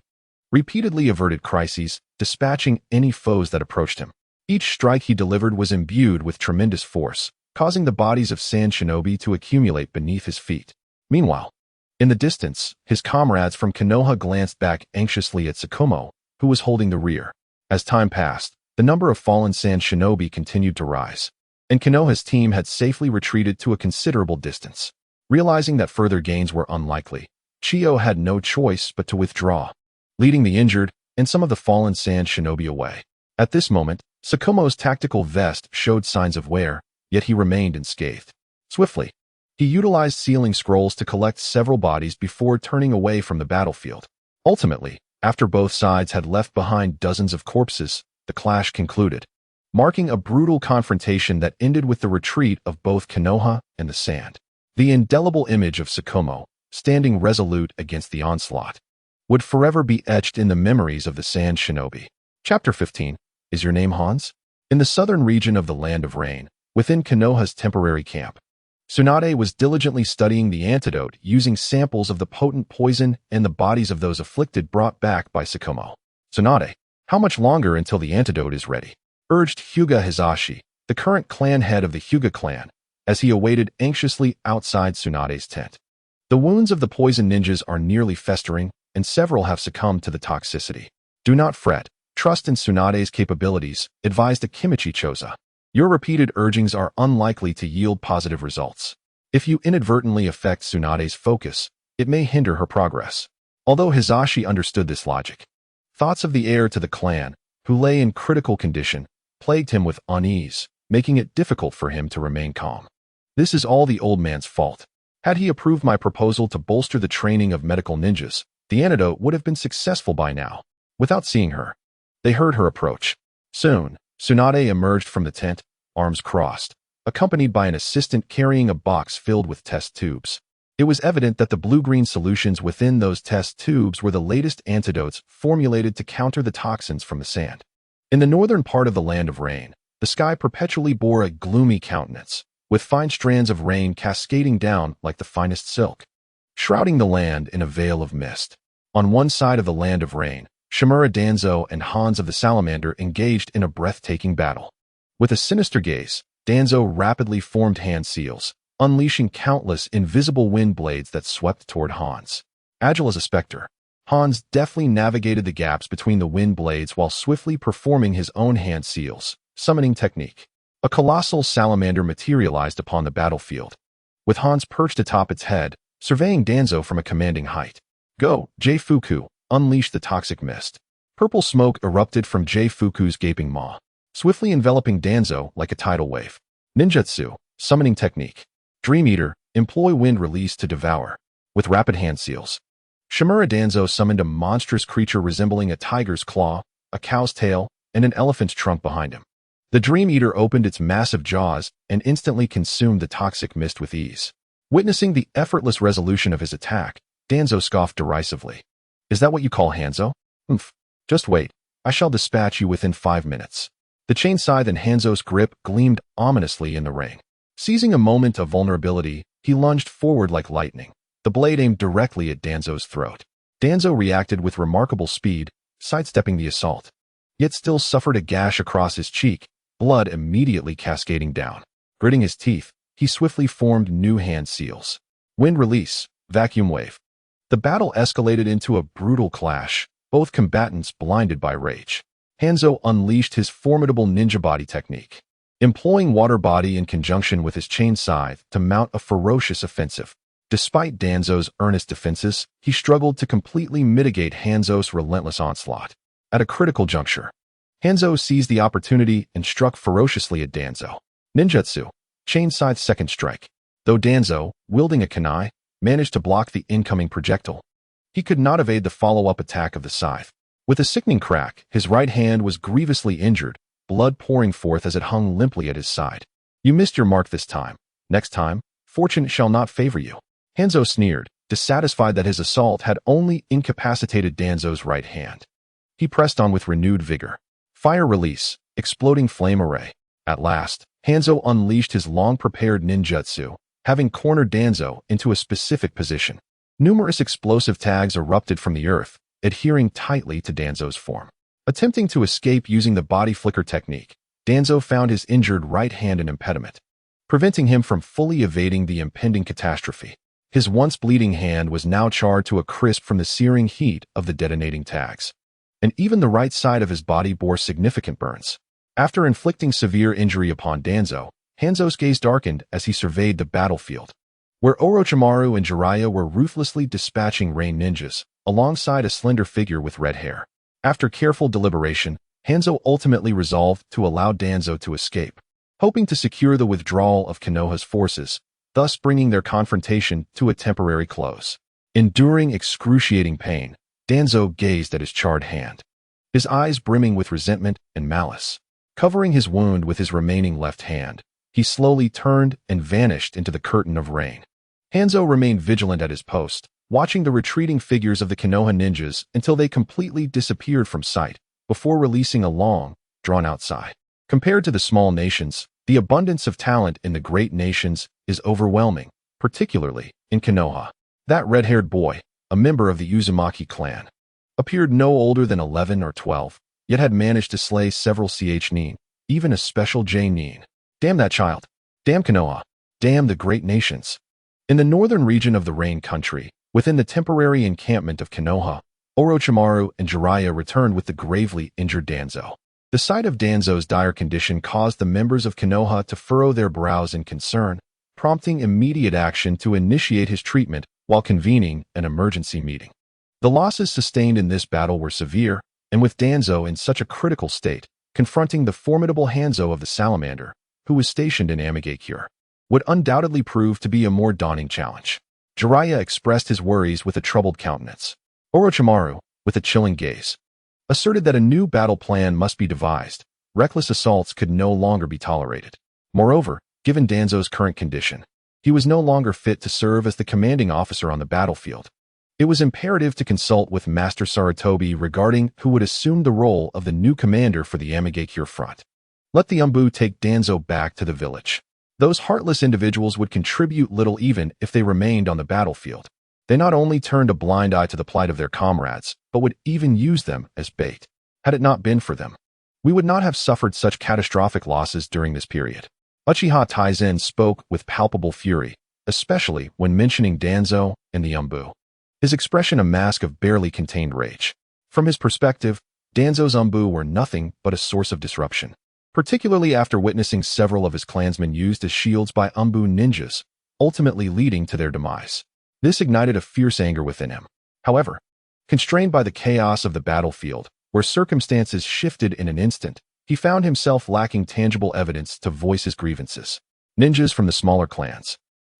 repeatedly averted crises, dispatching any foes that approached him. Each strike he delivered was imbued with tremendous force, causing the bodies of sand shinobi to accumulate beneath his feet. Meanwhile, in the distance, his comrades from Konoha glanced back anxiously at Tsukumo, who was holding the rear. As time passed, the number of fallen sand shinobi continued to rise, and Konoha's team had safely retreated to a considerable distance. Realizing that further gains were unlikely, Chiyo had no choice but to withdraw, leading the injured and some of the fallen sand shinobi away. At this moment, Tsukumo's tactical vest showed signs of wear, yet he remained unscathed. Swiftly, he utilized sealing scrolls to collect several bodies before turning away from the battlefield. Ultimately, after both sides had left behind dozens of corpses, the clash concluded, marking a brutal confrontation that ended with the retreat of both Konoha and the Sand. The indelible image of Tsukumo, standing resolute against the onslaught, would forever be etched in the memories of the Sand Shinobi. Chapter 15. Is your name Hans? In the southern region of the Land of Rain, within Konoha's temporary camp, Tsunade was diligently studying the antidote using samples of the potent poison and the bodies of those afflicted brought back by Tsukumo. Tsunade, how much longer until the antidote is ready? Urged Hyuga Hisashi, the current clan head of the Hyuga clan, as he awaited anxiously outside Tsunade's tent. The wounds of the poison ninjas are nearly festering, and several have succumbed to the toxicity. Do not fret, trust in Tsunade's capabilities, advised Akimichi Choza. Your repeated urgings are unlikely to yield positive results. If you inadvertently affect Tsunade's focus, it may hinder her progress. Although Hisashi understood this logic, thoughts of the heir to the clan, who lay in critical condition, plagued him with unease, making it difficult for him to remain calm. This is all the old man's fault. Had he approved my proposal to bolster the training of medical ninjas, the antidote would have been successful by now. Without seeing her, they heard her approach. Soon, Tsunade emerged from the tent, arms crossed, accompanied by an assistant carrying a box filled with test tubes. It was evident that the blue-green solutions within those test tubes were the latest antidotes formulated to counter the toxins from the sand. In the northern part of the Land of Rain, the sky perpetually bore a gloomy countenance, with fine strands of rain cascading down like the finest silk, shrouding the land in a veil of mist. On one side of the Land of Rain, Shimura Danzo and Hans of the Salamander engaged in a breathtaking battle. With a sinister gaze, Danzo rapidly formed hand seals, unleashing countless invisible wind blades that swept toward Hans. Agile as a specter, Hans deftly navigated the gaps between the wind blades while swiftly performing his own hand seals, summoning technique. A colossal salamander materialized upon the battlefield, with Hans perched atop its head, surveying Danzo from a commanding height. Go, J-Fuku, unleash the toxic mist. Purple smoke erupted from J-Fuku's gaping maw, swiftly enveloping Danzo like a tidal wave. Ninjutsu, summoning technique. Dream Eater, employ wind release to devour, with rapid hand seals. Shimura Danzo summoned a monstrous creature resembling a tiger's claw, a cow's tail, and an elephant's trunk behind him. The Dream Eater opened its massive jaws and instantly consumed the toxic mist with ease. Witnessing the effortless resolution of his attack, Danzo scoffed derisively. Is that what you call Hanzo? Oomph. Just wait. I shall dispatch you within 5 minutes. The chain scythe in Hanzo's grip gleamed ominously in the rain. Seizing a moment of vulnerability, he lunged forward like lightning, the blade aimed directly at Danzo's throat. Danzo reacted with remarkable speed, sidestepping the assault, yet still suffered a gash across his cheek, blood immediately cascading down. Gritting his teeth, he swiftly formed new hand seals. Wind release, vacuum wave. The battle escalated into a brutal clash, both combatants blinded by rage. Hanzo unleashed his formidable ninja body technique, employing water body in conjunction with his chain scythe to mount a ferocious offensive. Despite Danzo's earnest defenses, he struggled to completely mitigate Hanzo's relentless onslaught. At a critical juncture, Hanzo seized the opportunity and struck ferociously at Danzo. Ninjutsu, chain scythe second strike. Though Danzo, wielding a kunai, managed to block the incoming projectile, he could not evade the follow-up attack of the scythe. With a sickening crack, his right hand was grievously injured, blood pouring forth as it hung limply at his side. You missed your mark this time. Next time, fortune shall not favor you. Hanzo sneered, dissatisfied that his assault had only incapacitated Danzo's right hand. He pressed on with renewed vigor. Fire release, exploding flame array. At last, Hanzo unleashed his long-prepared ninjutsu, having cornered Danzo into a specific position. Numerous explosive tags erupted from the earth, adhering tightly to Danzo's form. Attempting to escape using the body flicker technique, Danzo found his injured right hand an impediment, preventing him from fully evading the impending catastrophe. His once bleeding hand was now charred to a crisp from the searing heat of the detonating tags, and even the right side of his body bore significant burns. After inflicting severe injury upon Danzo, Hanzo's gaze darkened as he surveyed the battlefield, where Orochimaru and Jiraiya were ruthlessly dispatching rain ninjas, alongside a slender figure with red hair. After careful deliberation, Hanzo ultimately resolved to allow Danzo to escape, hoping to secure the withdrawal of Konoha's forces, thus bringing their confrontation to a temporary close. Enduring excruciating pain, Danzo gazed at his charred hand, his eyes brimming with resentment and malice. Covering his wound with his remaining left hand, he slowly turned and vanished into the curtain of rain. Hanzo remained vigilant at his post, watching the retreating figures of the Konoha ninjas until they completely disappeared from sight, before releasing a long, drawn-out sigh. Compared to the small nations, the abundance of talent in the great nations is overwhelming, particularly in Konoha. That red-haired boy, a member of the Uzumaki clan, appeared no older than 11 or 12, yet had managed to slay several nin, even a special nin. Damn that child. Damn Konoha. Damn the great nations. In the northern region of the Rain Country, within the temporary encampment of Konoha, Orochimaru and Jiraiya returned with the gravely injured Danzo. The sight of Danzo's dire condition caused the members of Konoha to furrow their brows in concern, prompting immediate action to initiate his treatment while convening an emergency meeting. The losses sustained in this battle were severe, and with Danzo in such a critical state, confronting the formidable Hanzo of the Salamander, who was stationed in Amigakure, would undoubtedly prove to be a more daunting challenge. Jiraiya expressed his worries with a troubled countenance. Orochimaru, with a chilling gaze, asserted that a new battle plan must be devised. Reckless assaults could no longer be tolerated. Moreover, given Danzo's current condition, he was no longer fit to serve as the commanding officer on the battlefield. It was imperative to consult with Master Sarutobi regarding who would assume the role of the new commander for the Amigakure front. Let the Umbu take Danzo back to the village. Those heartless individuals would contribute little even if they remained on the battlefield. They not only turned a blind eye to the plight of their comrades, but would even use them as bait. Had it not been for them, we would not have suffered such catastrophic losses during this period. Uchiha Taizen spoke with palpable fury, especially when mentioning Danzo and the Umbu. his expression a mask of barely contained rage. From his perspective, Danzo's Umbu were nothing but a source of disruption, particularly after witnessing several of his clansmen used as shields by Umbu ninjas, ultimately leading to their demise. This ignited a fierce anger within him. However, constrained by the chaos of the battlefield, where circumstances shifted in an instant, he found himself lacking tangible evidence to voice his grievances. Ninjas from the smaller clans,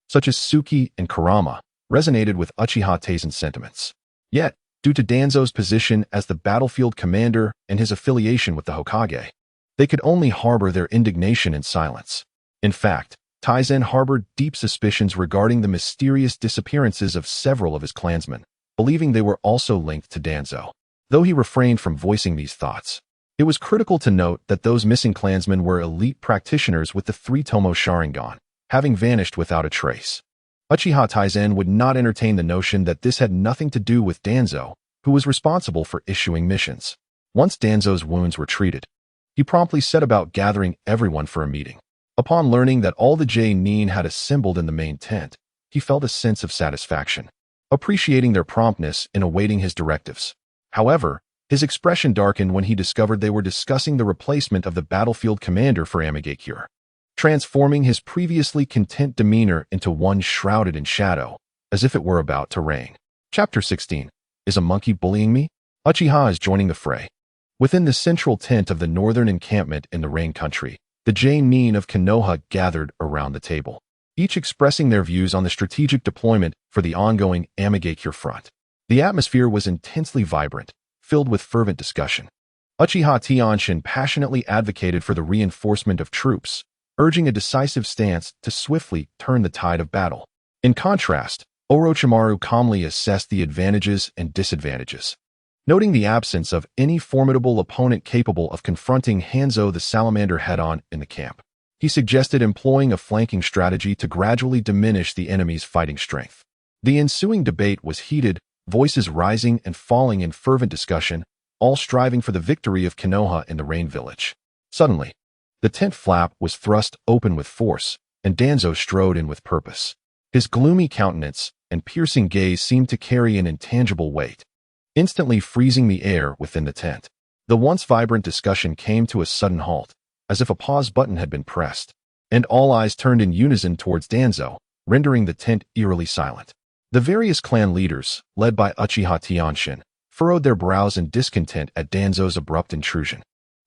such as Suki and Kurama, resonated with Uchiha Taizen's sentiments. Yet, due to Danzo's position as the battlefield commander and his affiliation with the Hokage, they could only harbor their indignation in silence. In fact, Taizen harbored deep suspicions regarding the mysterious disappearances of several of his clansmen, believing they were also linked to Danzo. Though he refrained from voicing these thoughts, it was critical to note that those missing clansmen were elite practitioners with the three-tomo Sharingan, having vanished without a trace. Uchiha Taizen would not entertain the notion that this had nothing to do with Danzo, who was responsible for issuing missions. Once Danzo's wounds were treated, he promptly set about gathering everyone for a meeting. Upon learning that all the J-Nin had assembled in the main tent, he felt a sense of satisfaction, appreciating their promptness in awaiting his directives. However, his expression darkened when he discovered they were discussing the replacement of the battlefield commander for Amigakure, transforming his previously content demeanor into one shrouded in shadow, as if it were about to rain. Chapter 16. Is a monkey bullying me? Uchiha is joining the fray. Within the central tent of the northern encampment in the Rain Country, the J-Nin of Konoha gathered around the table, each expressing their views on the strategic deployment for the ongoing Amigakure front. The atmosphere was intensely vibrant, filled with fervent discussion. Uchiha Tianshin passionately advocated for the reinforcement of troops, urging a decisive stance to swiftly turn the tide of battle. In contrast, Orochimaru calmly assessed the advantages and disadvantages, noting the absence of any formidable opponent capable of confronting Hanzo the salamander head-on in the camp. He suggested employing a flanking strategy to gradually diminish the enemy's fighting strength. The ensuing debate was heated, voices rising and falling in fervent discussion, all striving for the victory of Konoha in the Rain Village. Suddenly, the tent flap was thrust open with force, and Danzo strode in with purpose. His gloomy countenance and piercing gaze seemed to carry an intangible weight, instantly freezing the air within the tent. The once vibrant discussion came to a sudden halt, as if a pause button had been pressed, and all eyes turned in unison towards Danzo, rendering the tent eerily silent. The various clan leaders, led by Uchiha Tianshin, furrowed their brows in discontent at Danzo's abrupt intrusion.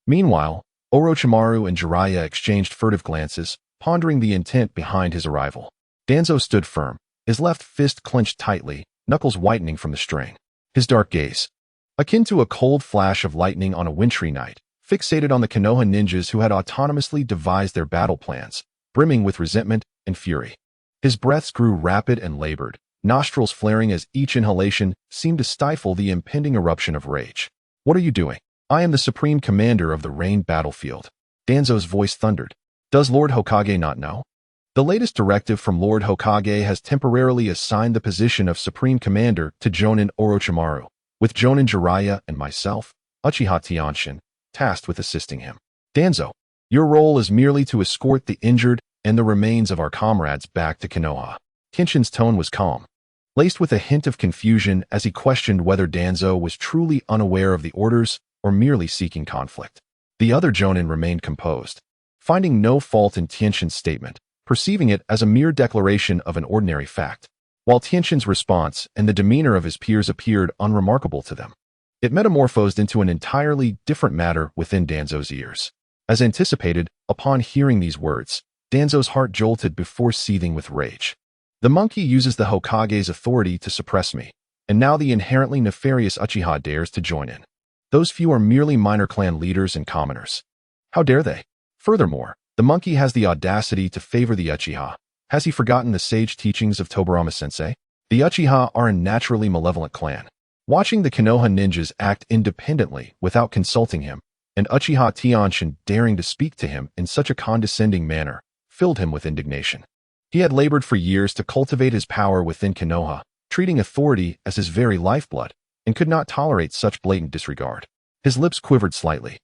Meanwhile, Orochimaru and Jiraiya exchanged furtive glances, pondering the intent behind his arrival. Danzo stood firm, his left fist clenched tightly, knuckles whitening from the strain. His dark gaze, akin to a cold flash of lightning on a wintry night, fixated on the Konoha ninjas who had autonomously devised their battle plans, brimming with resentment and fury. His breaths grew rapid and labored, nostrils flaring as each inhalation seemed to stifle the impending eruption of rage. "What are you doing? I am the supreme commander of the Rain battlefield." Danzo's voice thundered. "Does Lord Hokage not know? The latest directive from Lord Hokage has temporarily assigned the position of Supreme Commander to Jonin Orochimaru, with Jonin Jiraiya and myself, Uchiha Tianshin, tasked with assisting him. Danzo, your role is merely to escort the injured and the remains of our comrades back to Konoha." Kenshin's tone was calm, laced with a hint of confusion as he questioned whether Danzo was truly unaware of the orders or merely seeking conflict. The other Jonin remained composed, finding no fault in Tianshin's statement, perceiving it as a mere declaration of an ordinary fact, while Tianshin's response and the demeanor of his peers appeared unremarkable to them. It metamorphosed into an entirely different matter within Danzo's ears. As anticipated, upon hearing these words, Danzo's heart jolted before seething with rage. The monkey uses the Hokage's authority to suppress me, and now the inherently nefarious Uchiha dares to join in. Those few are merely minor clan leaders and commoners. How dare they? Furthermore, the monkey has the audacity to favor the Uchiha. Has he forgotten the sage teachings of Tobirama-sensei? The Uchiha are a naturally malevolent clan. Watching the Konoha ninjas act independently without consulting him, and Uchiha Tianshin daring to speak to him in such a condescending manner, filled him with indignation. He had labored for years to cultivate his power within Konoha, treating authority as his very lifeblood, and could not tolerate such blatant disregard. His lips quivered slightly,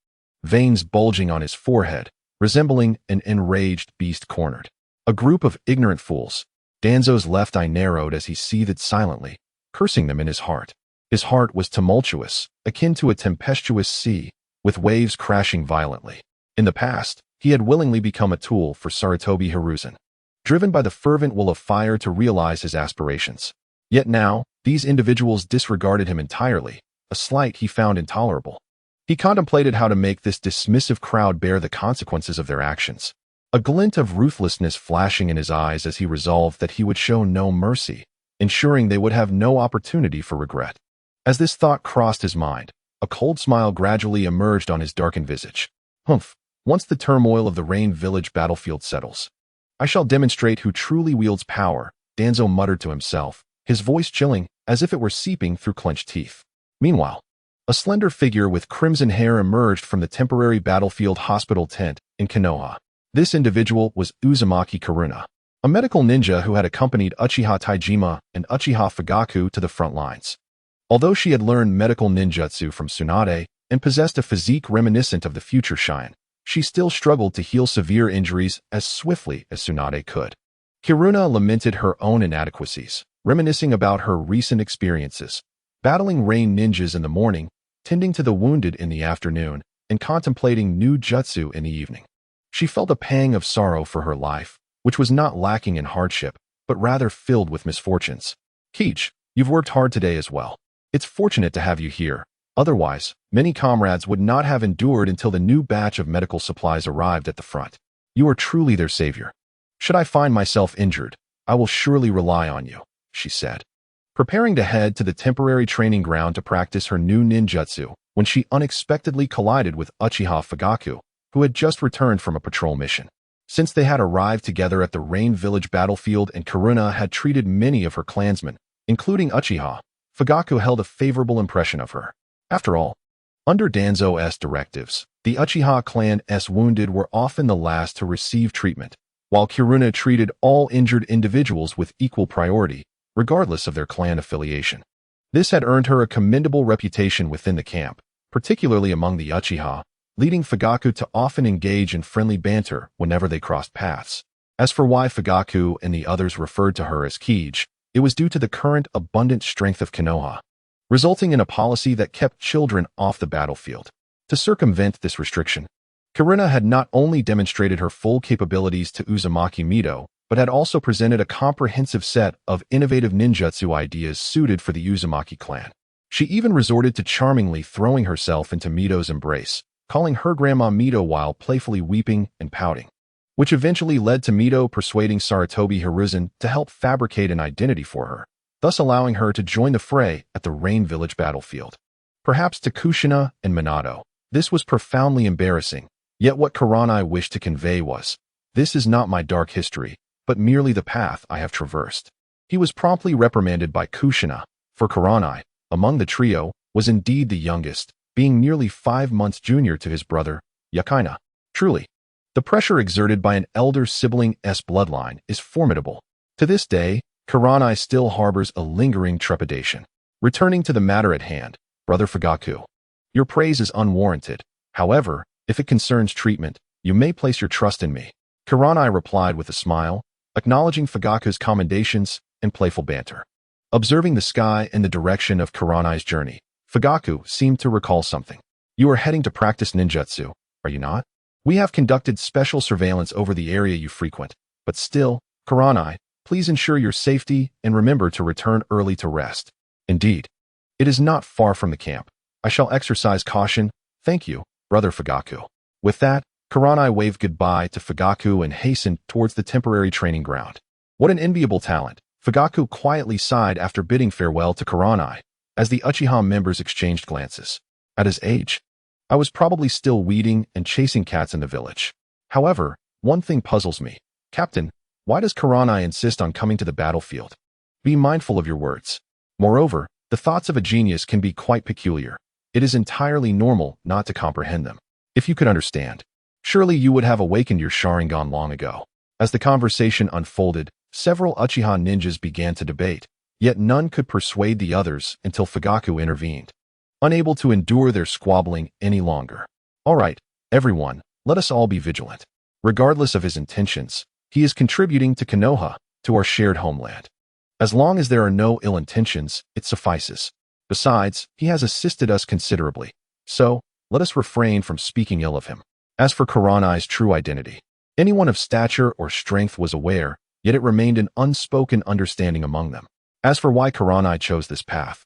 veins bulging on his forehead, resembling an enraged beast cornered. A group of ignorant fools. Danzo's left eye narrowed as he seethed silently, cursing them in his heart. His heart was tumultuous, akin to a tempestuous sea, with waves crashing violently. In the past, he had willingly become a tool for Sarutobi Hiruzen, driven by the fervent will of fire to realize his aspirations. Yet now, these individuals disregarded him entirely, a slight he found intolerable. He contemplated how to make this dismissive crowd bear the consequences of their actions, a glint of ruthlessness flashing in his eyes as he resolved that he would show no mercy, ensuring they would have no opportunity for regret. As this thought crossed his mind, a cold smile gradually emerged on his darkened visage. Humph, once the turmoil of the Rain Village battlefield settles, I shall demonstrate who truly wields power, Danzo muttered to himself, his voice chilling as if it were seeping through clenched teeth. Meanwhile, a slender figure with crimson hair emerged from the temporary battlefield hospital tent in Konoha. This individual was Uzumaki Kushina, a medical ninja who had accompanied Uchiha Taijima and Uchiha Fugaku to the front lines. Although she had learned medical ninjutsu from Tsunade and possessed a physique reminiscent of the future Shine, she still struggled to heal severe injuries as swiftly as Tsunade could. Kushina lamented her own inadequacies, reminiscing about her recent experiences, battling rain ninjas in the morning, tending to the wounded in the afternoon, and contemplating new jutsu in the evening. She felt a pang of sorrow for her life, which was not lacking in hardship, but rather filled with misfortunes. Keech, you've worked hard today as well. It's fortunate to have you here. Otherwise, many comrades would not have endured until the new batch of medical supplies arrived at the front. You are truly their savior. Should I find myself injured, I will surely rely on you, she said, preparing to head to the temporary training ground to practice her new ninjutsu when she unexpectedly collided with Uchiha Fugaku, who had just returned from a patrol mission. Since they had arrived together at the Rain Village battlefield and Kushina had treated many of her clansmen, including Uchiha, Fugaku held a favorable impression of her. After all, under Danzo's directives, the Uchiha clan's wounded were often the last to receive treatment, while Kushina treated all injured individuals with equal priority, regardless of their clan affiliation. This had earned her a commendable reputation within the camp, particularly among the Uchiha, leading Fugaku to often engage in friendly banter whenever they crossed paths. As for why Fugaku and the others referred to her as Keej, it was due to the current abundant strength of Konoha, resulting in a policy that kept children off the battlefield. To circumvent this restriction, Kushina had not only demonstrated her full capabilities to Uzumaki Mito, but had also presented a comprehensive set of innovative ninjutsu ideas suited for the Uzumaki clan. She even resorted to charmingly throwing herself into Mito's embrace, calling her grandma Mito while playfully weeping and pouting, which eventually led to Mito persuading Sarutobi Hiruzen to help fabricate an identity for her, thus allowing her to join the fray at the Rain Village battlefield. Perhaps to Kushina and Minato, this was profoundly embarrassing, yet what Kuranai wished to convey was, "This is not my dark history, but merely the path I have traversed." He was promptly reprimanded by Kushina, for Kuranai, among the trio, was indeed the youngest, being nearly 5 months junior to his brother, Yakaina. Truly, the pressure exerted by an elder sibling's bloodline is formidable. To this day, Kuranai still harbors a lingering trepidation. Returning to the matter at hand, Brother Fugaku, your praise is unwarranted. However, if it concerns treatment, you may place your trust in me. Kuranai replied with a smile, acknowledging Fugaku's commendations and playful banter. Observing the sky and the direction of Kuranai's journey, Fugaku seemed to recall something. You are heading to practice ninjutsu, are you not? We have conducted special surveillance over the area you frequent, but still, Kuranai, please ensure your safety and remember to return early to rest. Indeed, it is not far from the camp. I shall exercise caution. Thank you, Brother Fugaku. With that, Kuranai waved goodbye to Fugaku and hastened towards the temporary training ground. What an enviable talent! Fugaku quietly sighed after bidding farewell to Kuranai, as the Uchiha members exchanged glances. At his age, I was probably still weeding and chasing cats in the village. However, one thing puzzles me. Captain, why does Kuranai insist on coming to the battlefield? Be mindful of your words. Moreover, the thoughts of a genius can be quite peculiar. It is entirely normal not to comprehend them. If you could understand, surely you would have awakened your Sharingan long ago. As the conversation unfolded, several Uchiha ninjas began to debate, yet none could persuade the others until Fugaku intervened, unable to endure their squabbling any longer. All right, everyone, let us all be vigilant. Regardless of his intentions, he is contributing to Konoha, to our shared homeland. As long as there are no ill intentions, it suffices. Besides, he has assisted us considerably. So, let us refrain from speaking ill of him. As for Kuranai's true identity, anyone of stature or strength was aware, yet it remained an unspoken understanding among them. As for why Kuranai chose this path,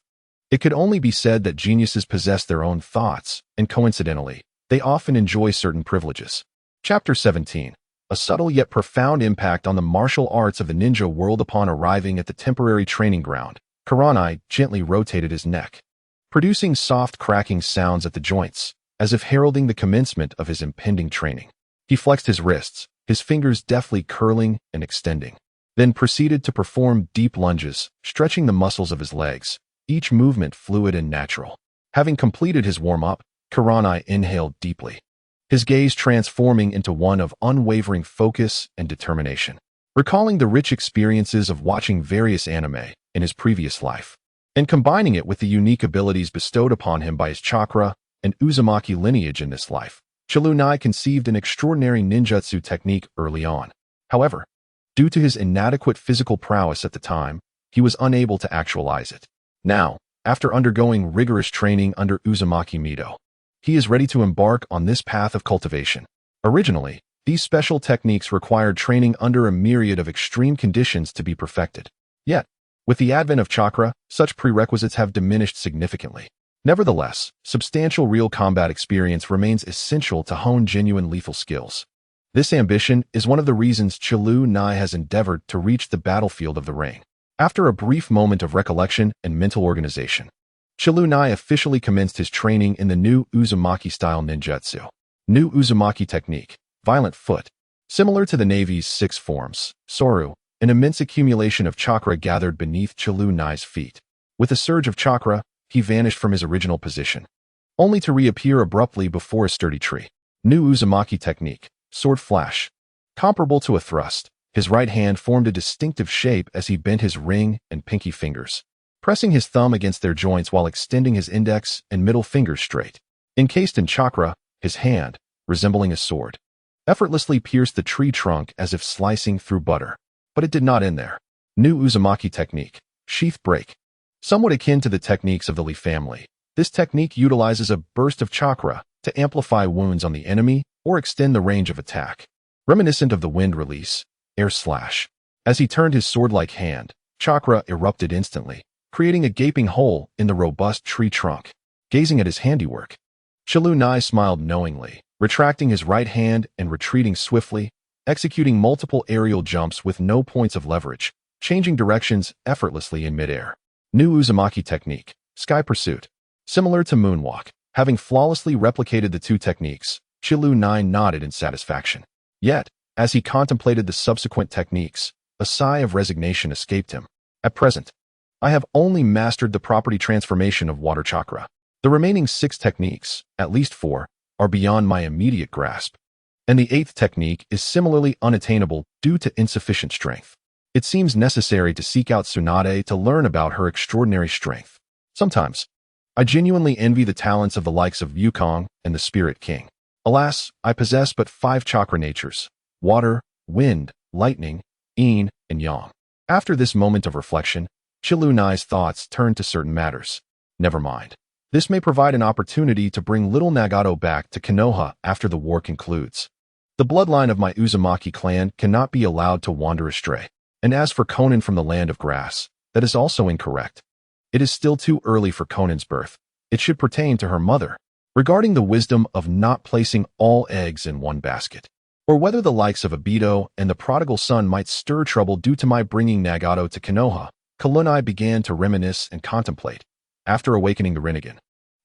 it could only be said that geniuses possess their own thoughts, and coincidentally, they often enjoy certain privileges. Chapter 17. A subtle yet profound impact on the martial arts of the ninja world. Upon arriving at the temporary training ground, Kuranai gently rotated his neck, producing soft cracking sounds at the joints, as if heralding the commencement of his impending training. He flexed his wrists, his fingers deftly curling and extending, then proceeded to perform deep lunges, stretching the muscles of his legs, each movement fluid and natural. Having completed his warm-up, Kuranai inhaled deeply, his gaze transforming into one of unwavering focus and determination. Recalling the rich experiences of watching various anime in his previous life, and combining it with the unique abilities bestowed upon him by his chakra and Uzumaki lineage in this life, Chilunai conceived an extraordinary ninjutsu technique early on. However, due to his inadequate physical prowess at the time, he was unable to actualize it. Now, after undergoing rigorous training under Uzumaki Mito, he is ready to embark on this path of cultivation. Originally, these special techniques required training under a myriad of extreme conditions to be perfected. Yet, with the advent of chakra, such prerequisites have diminished significantly. Nevertheless, substantial real combat experience remains essential to hone genuine lethal skills. This ambition is one of the reasons Chilunai has endeavored to reach the battlefield of the ring. After a brief moment of recollection and mental organization, Chilunai officially commenced his training in the new Uzumaki-style ninjutsu. New Uzumaki technique, violent foot. Similar to the Navy's 6 forms, Soru, an immense accumulation of chakra gathered beneath Chilunai's feet. With a surge of chakra, he vanished from his original position, only to reappear abruptly before a sturdy tree. New Uzumaki technique, sword flash. Comparable to a thrust, his right hand formed a distinctive shape as he bent his ring and pinky fingers, pressing his thumb against their joints while extending his index and middle fingers straight. Encased in chakra, his hand, resembling a sword, effortlessly pierced the tree trunk as if slicing through butter. But it did not end there. New Uzumaki technique, sheath break. Somewhat akin to the techniques of the Lee family, this technique utilizes a burst of chakra to amplify wounds on the enemy or extend the range of attack. Reminiscent of the wind release, air slash. As he turned his sword-like hand, chakra erupted instantly, creating a gaping hole in the robust tree trunk. Gazing at his handiwork, Chilunai smiled knowingly, retracting his right hand and retreating swiftly, executing multiple aerial jumps with no points of leverage, changing directions effortlessly in midair. New Uzumaki technique, sky pursuit. Similar to moonwalk, having flawlessly replicated the two techniques, Chilunai nodded in satisfaction. Yet, as he contemplated the subsequent techniques, a sigh of resignation escaped him. At present, I have only mastered the property transformation of water chakra. The remaining 6 techniques, at least 4, are beyond my immediate grasp, and the 8th technique is similarly unattainable due to insufficient strength. It seems necessary to seek out Tsunade to learn about her extraordinary strength. Sometimes, I genuinely envy the talents of the likes of Wukong and the Spirit King. Alas, I possess but 5 chakra natures: water, wind, lightning, yin, and yang. After this moment of reflection, Chilunai's thoughts turned to certain matters. Never mind. This may provide an opportunity to bring little Nagato back to Konoha after the war concludes. The bloodline of my Uzumaki clan cannot be allowed to wander astray. And as for Conan from the land of grass, that is also incorrect. It is still too early for Conan's birth. It should pertain to her mother. Regarding the wisdom of not placing all eggs in one basket, or whether the likes of Obito and the prodigal son might stir trouble due to my bringing Nagato to Konoha, Chilunai began to reminisce and contemplate. After awakening the Rinnegan,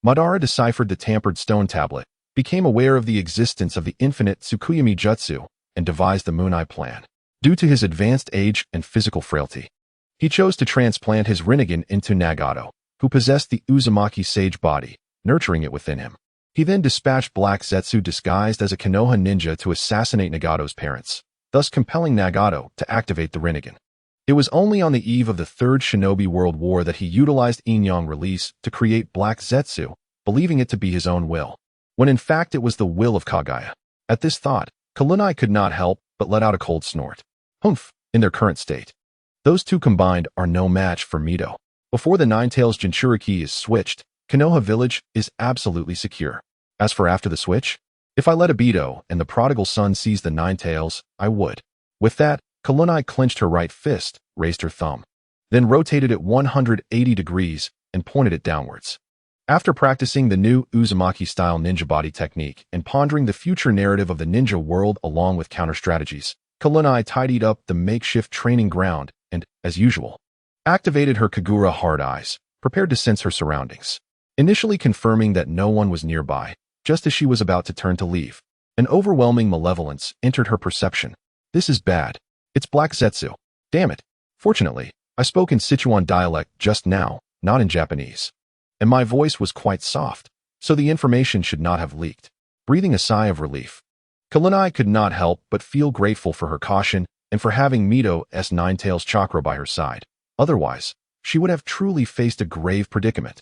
Madara deciphered the tampered stone tablet, became aware of the existence of the infinite Tsukuyomi Jutsu, and devised the Moon Eye plan. Due to his advanced age and physical frailty, he chose to transplant his Rinnegan into Nagato, who possessed the Uzumaki sage body, nurturing it within him. He then dispatched Black Zetsu disguised as a Konoha ninja to assassinate Nagato's parents, thus compelling Nagato to activate the Rinnegan. It was only on the eve of the Third Shinobi World War that he utilized Yin-Yang release to create Black Zetsu, believing it to be his own will, when in fact it was the will of Kaguya. At this thought, Chilunai could not help but let out a cold snort. Humph, in their current state, Those two combined are no match for Mito. Before the Ninetales Jinchūriki is switched, Konoha village is absolutely secure. As for after the switch, if I let Obito and the prodigal son seize the Ninetales, I would. With that, Kalunai clenched her right fist, raised her thumb, then rotated it 180 degrees and pointed it downwards. After practicing the new Uzumaki-style ninja body technique and pondering the future narrative of the ninja world along with counter-strategies, Kalunai tidied up the makeshift training ground and, as usual, activated her Kagura hard eyes, prepared to sense her surroundings. Initially confirming that no one was nearby, just as she was about to turn to leave, an overwhelming malevolence entered her perception. This is bad. It's Black Zetsu. Damn it. Fortunately, I spoke in Sichuan dialect just now, not in Japanese. And my voice was quite soft, so the information should not have leaked. Breathing a sigh of relief, Kalunai could not help but feel grateful for her caution and for having Mito's Ninetales chakra by her side. Otherwise, she would have truly faced a grave predicament.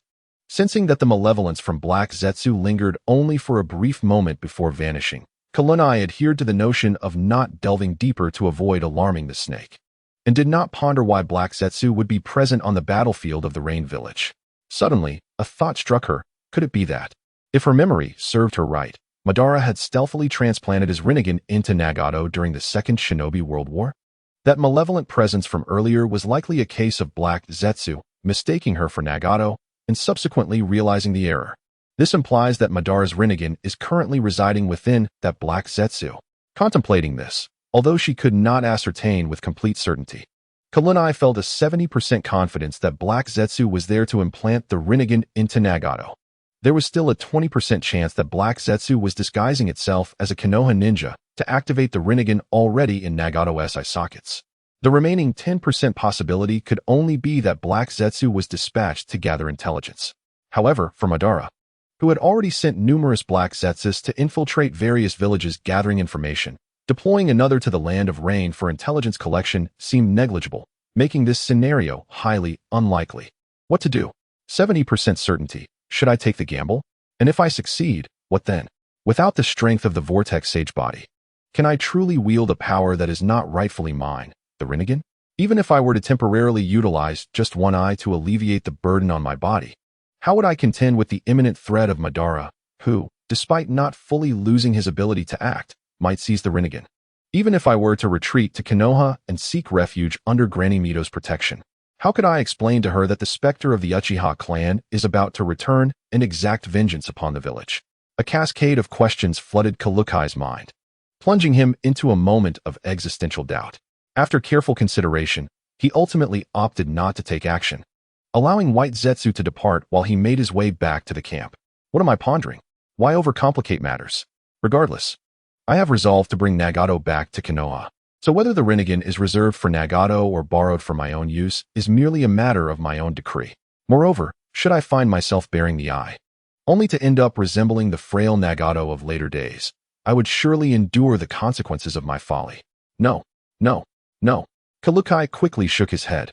Sensing that the malevolence from Black Zetsu lingered only for a brief moment before vanishing, Kalunai adhered to the notion of not delving deeper to avoid alarming the snake, and did not ponder why Black Zetsu would be present on the battlefield of the Rain Village. Suddenly, a thought struck her. Could it be that, if her memory served her right, Madara had stealthily transplanted his Rinnegan into Nagato during the Second Shinobi World War? That malevolent presence from earlier was likely a case of Black Zetsu mistaking her for Nagato and subsequently realizing the error. This implies that Madara's Rinnegan is currently residing within that Black Zetsu. Contemplating this, although she could not ascertain with complete certainty, Kalunai felt a 70% confidence that Black Zetsu was there to implant the Rinnegan into Nagato. There was still a 20% chance that Black Zetsu was disguising itself as a Konoha ninja to activate the Rinnegan already in Nagato's eye sockets. The remaining 10% possibility could only be that Black Zetsu was dispatched to gather intelligence. However, for Madara, who had already sent numerous Black Zetsus to infiltrate various villages gathering information, deploying another to the Land of Rain for intelligence collection seemed negligible, making this scenario highly unlikely. What to do? 70% certainty. Should I take the gamble? And if I succeed, what then? Without the strength of the Vortex Sage body, can I truly wield a power that is not rightfully mine, the Rinnegan? Even if I were to temporarily utilize just one eye to alleviate the burden on my body, how would I contend with the imminent threat of Madara, who, despite not fully losing his ability to act, might seize the Rinnegan? Even if I were to retreat to Konoha and seek refuge under Granny Mito's protection, how could I explain to her that the specter of the Uchiha clan is about to return and exact vengeance upon the village? A cascade of questions flooded Kalukai's mind, plunging him into a moment of existential doubt. After careful consideration, he ultimately opted not to take action, allowing White Zetsu to depart while he made his way back to the camp. What am I pondering? Why overcomplicate matters? Regardless, I have resolved to bring Nagato back to Konoha. So whether the Rinnegan is reserved for Nagato or borrowed for my own use is merely a matter of my own decree. Moreover, should I find myself bearing the eye, only to end up resembling the frail Nagato of later days, I would surely endure the consequences of my folly. No, no, no. Kalukai quickly shook his head.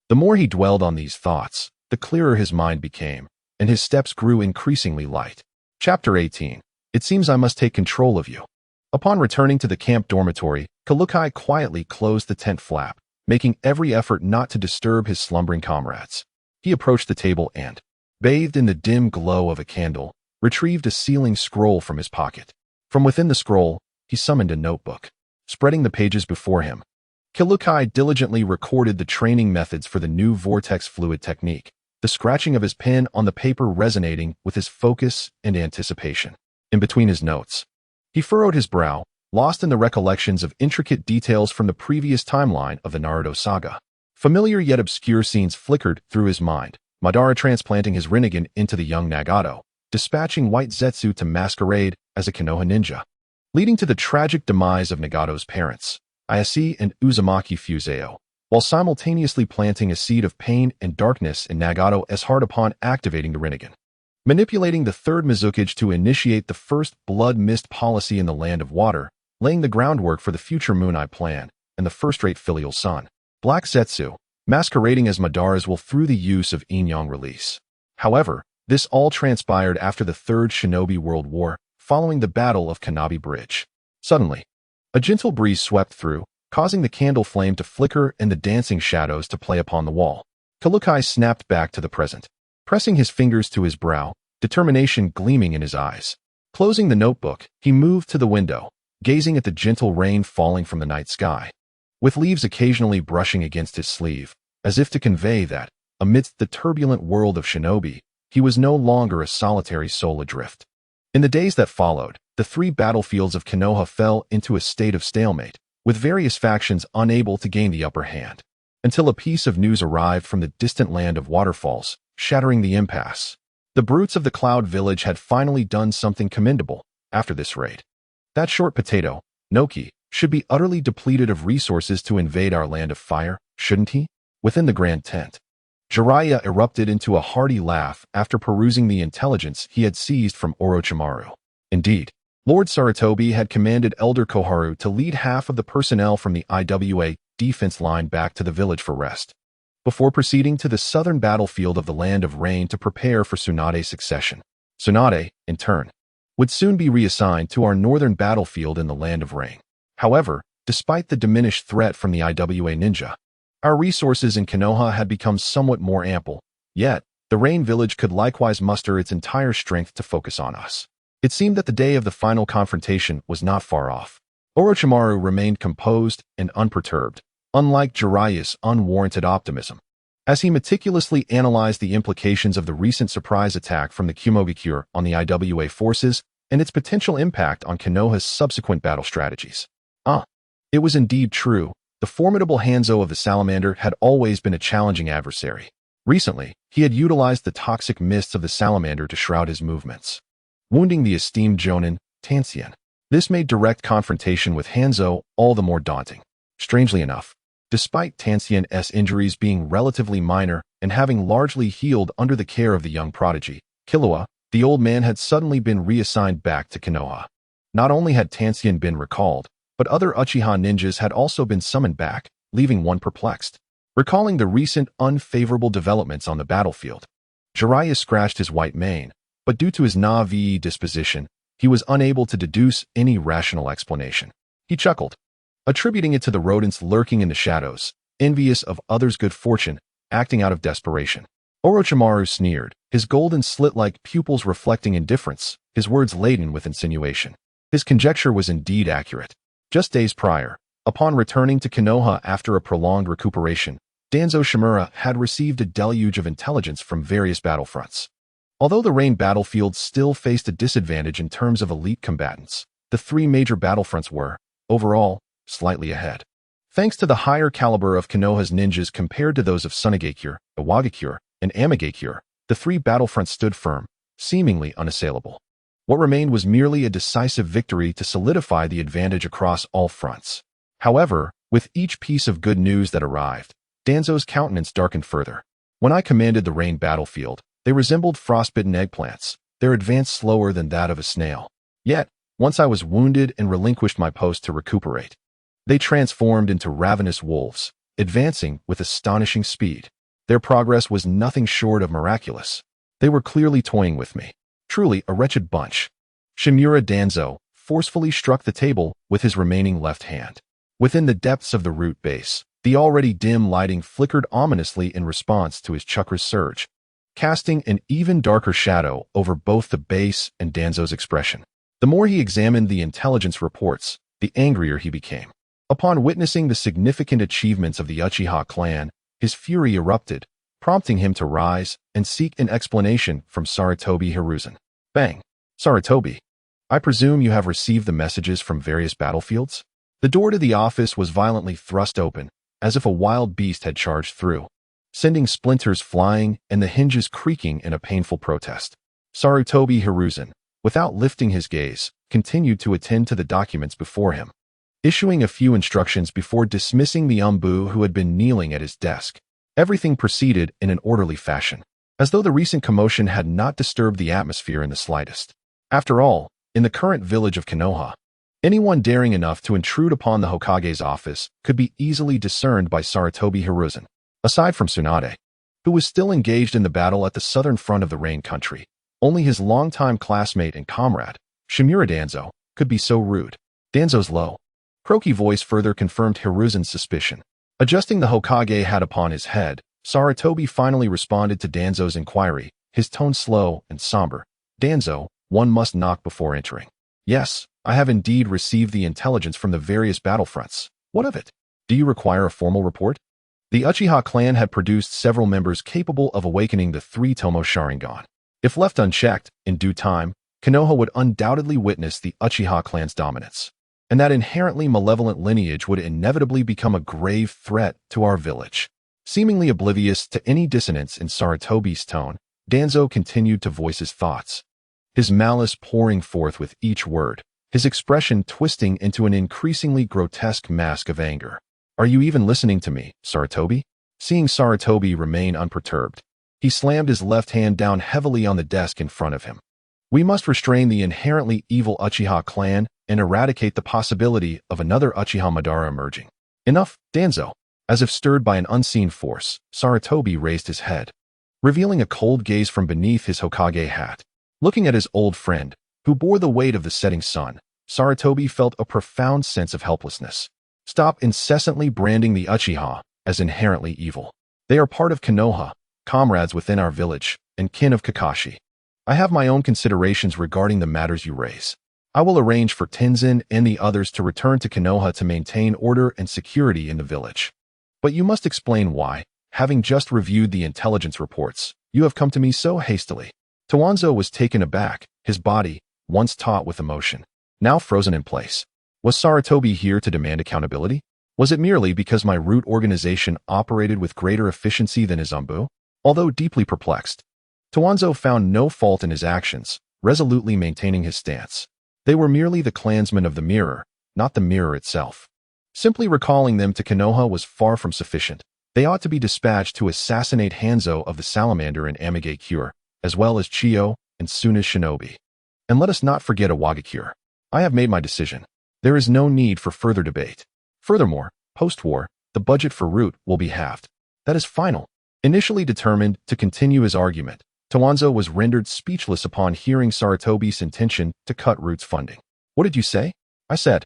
The more he dwelled on these thoughts, the clearer his mind became, and his steps grew increasingly light. Chapter 18. It seems I must take control of you. Upon returning to the camp dormitory, Kalukai quietly closed the tent flap, making every effort not to disturb his slumbering comrades. He approached the table and, bathed in the dim glow of a candle, retrieved a sealing scroll from his pocket. From within the scroll, he summoned a notebook. Spreading the pages before him, Kalukai diligently recorded the training methods for the new vortex fluid technique, the scratching of his pen on the paper resonating with his focus and anticipation. In between his notes, he furrowed his brow, lost in the recollections of intricate details from the previous timeline of the Naruto saga. Familiar yet obscure scenes flickered through his mind, Madara transplanting his Rinnegan into the young Nagato, dispatching White Zetsu to masquerade as a Konoha ninja, leading to the tragic demise of Nagato's parents, Ayase and Uzumaki Fuseo, while simultaneously planting a seed of pain and darkness in Nagato's heart upon activating the Rinnegan. Manipulating the third Mizukage to initiate the first blood mist policy in the Land of Water, laying the groundwork for the future Moon Eye plan, and the first-rate filial son. Black Zetsu, masquerading as Madara's will through the use of Yin-Yang release. However, this all transpired after the Third Shinobi World War, following the Battle of Kanabi Bridge. Suddenly, a gentle breeze swept through, causing the candle flame to flicker and the dancing shadows to play upon the wall. Kakashi snapped back to the present, pressing his fingers to his brow, determination gleaming in his eyes. Closing the notebook, he moved to the window, gazing at the gentle rain falling from the night sky, with leaves occasionally brushing against his sleeve, as if to convey that, amidst the turbulent world of shinobi, he was no longer a solitary soul adrift. In the days that followed, the three battlefields of Konoha fell into a state of stalemate, with various factions unable to gain the upper hand, until a piece of news arrived from the distant land of waterfalls, shattering the impasse. The brutes of the Cloud Village had finally done something commendable after this raid. That short potato, Noki, should be utterly depleted of resources to invade our land of fire, shouldn't he? Within the grand tent, Jiraiya erupted into a hearty laugh after perusing the intelligence he had seized from Orochimaru. Indeed, Lord Sarutobi had commanded Elder Koharu to lead half of the personnel from the IWA defense line back to the village for rest, before proceeding to the southern battlefield of the Land of Rain to prepare for Tsunade's succession. Tsunade, in turn, would soon be reassigned to our northern battlefield in the Land of Rain. However, despite the diminished threat from the IWA ninja, our resources in Konoha had become somewhat more ample, yet the Rain Village could likewise muster its entire strength to focus on us. It seemed that the day of the final confrontation was not far off. Orochimaru remained composed and unperturbed, unlike Jiraiya's unwarranted optimism, as he meticulously analyzed the implications of the recent surprise attack from the Kumogakure on the IWA forces and its potential impact on Konoha's subsequent battle strategies. It was indeed true. The formidable Hanzo of the Salamander had always been a challenging adversary. Recently, he had utilized the toxic mists of the Salamander to shroud his movements, wounding the esteemed Jonin, Tansien. This made direct confrontation with Hanzo all the more daunting. Strangely enough, despite Tansien's injuries being relatively minor and having largely healed under the care of the young prodigy, Killua, the old man had suddenly been reassigned back to Konoha. Not only had Tansien been recalled, but other Uchiha ninjas had also been summoned back, leaving one perplexed. Recalling the recent unfavorable developments on the battlefield, Jiraiya scratched his white mane, but due to his Na'vi disposition, he was unable to deduce any rational explanation. He chuckled, attributing it to the rodents lurking in the shadows, envious of others' good fortune, acting out of desperation. Orochimaru sneered, his golden slit-like pupils reflecting indifference, his words laden with insinuation. His conjecture was indeed accurate. Just days prior, upon returning to Konoha after a prolonged recuperation, Danzo Shimura had received a deluge of intelligence from various battlefronts. Although the Rain battlefield still faced a disadvantage in terms of elite combatants, the three major battlefronts were, overall, slightly ahead. Thanks to the higher caliber of Konoha's ninjas compared to those of Sunagakure, Iwagakure, and Amagakure, the three battlefronts stood firm, seemingly unassailable. What remained was merely a decisive victory to solidify the advantage across all fronts. However, with each piece of good news that arrived, Danzo's countenance darkened further. When I commanded the Rain battlefield, they resembled frostbitten eggplants, their advance slower than that of a snail. Yet, once I was wounded and relinquished my post to recuperate, they transformed into ravenous wolves, advancing with astonishing speed. Their progress was nothing short of miraculous. They were clearly toying with me. Truly a wretched bunch. Shimura Danzo forcefully struck the table with his remaining left hand. Within the depths of the root base, the already dim lighting flickered ominously in response to his chakra's surge, casting an even darker shadow over both the base and Danzo's expression. The more he examined the intelligence reports, the angrier he became. Upon witnessing the significant achievements of the Uchiha clan, his fury erupted, prompting him to rise and seek an explanation from Sarutobi Hiruzen. Bang. Sarutobi, I presume you have received the messages from various battlefields? The door to the office was violently thrust open, as if a wild beast had charged through, sending splinters flying and the hinges creaking in a painful protest. Sarutobi Hiruzen, without lifting his gaze, continued to attend to the documents before him, issuing a few instructions before dismissing the Umbu who had been kneeling at his desk. Everything proceeded in an orderly fashion, as though the recent commotion had not disturbed the atmosphere in the slightest. After all, in the current village of Konoha, anyone daring enough to intrude upon the Hokage's office could be easily discerned by Sarutobi Hiruzen. Aside from Tsunade, who was still engaged in the battle at the southern front of the Rain country, only his longtime classmate and comrade, Shimura Danzo, could be so rude. Danzo's low, Croaky voice further confirmed Hiruzen's suspicion. Adjusting the Hokage hat upon his head, Sarutobi finally responded to Danzo's inquiry, his tone slow and somber. Danzo, one must knock before entering. Yes, I have indeed received the intelligence from the various battlefronts. What of it? Do you require a formal report? The Uchiha clan had produced several members capable of awakening the three-tomo Sharingan. If left unchecked, in due time, Konoha would undoubtedly witness the Uchiha clan's dominance, and that inherently malevolent lineage would inevitably become a grave threat to our village. Seemingly oblivious to any dissonance in Sarutobi's tone, Danzo continued to voice his thoughts, his malice pouring forth with each word, his expression twisting into an increasingly grotesque mask of anger. Are you even listening to me, Sarutobi? Seeing Sarutobi remain unperturbed, he slammed his left hand down heavily on the desk in front of him. We must restrain the inherently evil Uchiha clan and eradicate the possibility of another Uchiha Madara emerging. Enough, Danzo. As if stirred by an unseen force, Sarutobi raised his head, revealing a cold gaze from beneath his Hokage hat. Looking at his old friend, who bore the weight of the setting sun, Sarutobi felt a profound sense of helplessness. Stop incessantly branding the Uchiha as inherently evil. They are part of Konoha, comrades within our village, and kin of Kakashi. I have my own considerations regarding the matters you raise. I will arrange for Tenzin and the others to return to Konoha to maintain order and security in the village. But you must explain why, having just reviewed the intelligence reports, you have come to me so hastily. Hanzo was taken aback, his body, once taut with emotion, now frozen in place. Was Sarutobi here to demand accountability? Was it merely because my root organization operated with greater efficiency than Izumbu? Although deeply perplexed, Hanzo found no fault in his actions, resolutely maintaining his stance. They were merely the clansmen of the mirror, not the mirror itself. Simply recalling them to Konoha was far from sufficient. They ought to be dispatched to assassinate Hanzo of the Salamander and Amigakure, as well as Chiyo and Tsuna's shinobi. And let us not forget Awagakure. I have made my decision. There is no need for further debate. Furthermore, post-war, the budget for Root will be halved. That is final. Initially determined to continue his argument, Hanzo was rendered speechless upon hearing Sarutobi's intention to cut Root's funding. What did you say? I said,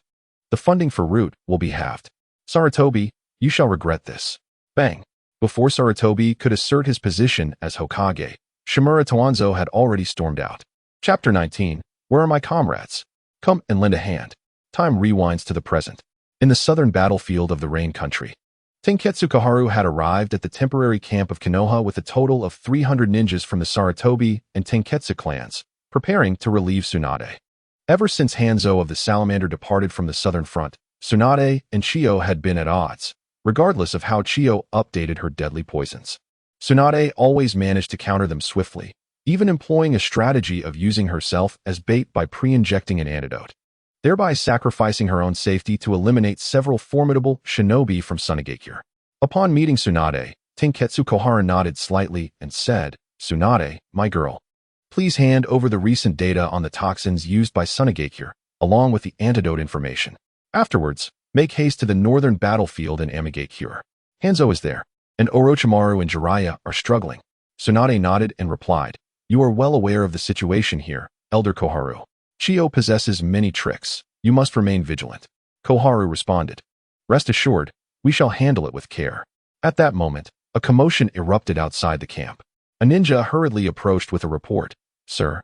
the funding for Root will be halved. Sarutobi, you shall regret this. Bang. Before Sarutobi could assert his position as Hokage, Shimura Hanzo had already stormed out. Chapter 19. Where are my comrades? Come and lend a hand. Time rewinds to the present. In the southern battlefield of the Rain Country, Tenketsu Koharu had arrived at the temporary camp of Konoha with a total of 300 ninjas from the Sarutobi and Tenketsu clans, preparing to relieve Tsunade. Ever since Hanzo of the Salamander departed from the southern front, Tsunade and Chiyo had been at odds, regardless of how Chiyo updated her deadly poisons. Tsunade always managed to counter them swiftly, even employing a strategy of using herself as bait by pre-injecting an antidote, thereby sacrificing her own safety to eliminate several formidable shinobi from Sunagakure. Upon meeting Tsunade, Tenketsu Koharu nodded slightly and said, Tsunade, my girl, please hand over the recent data on the toxins used by Sunagakure, along with the antidote information. Afterwards, make haste to the northern battlefield in Amigakure. Hanzo is there, and Orochimaru and Jiraiya are struggling. Tsunade nodded and replied, you are well aware of the situation here, Elder Koharu. Chiyo possesses many tricks. You must remain vigilant. Koharu responded, rest assured, we shall handle it with care. At that moment, a commotion erupted outside the camp. A ninja hurriedly approached with a report. Sir,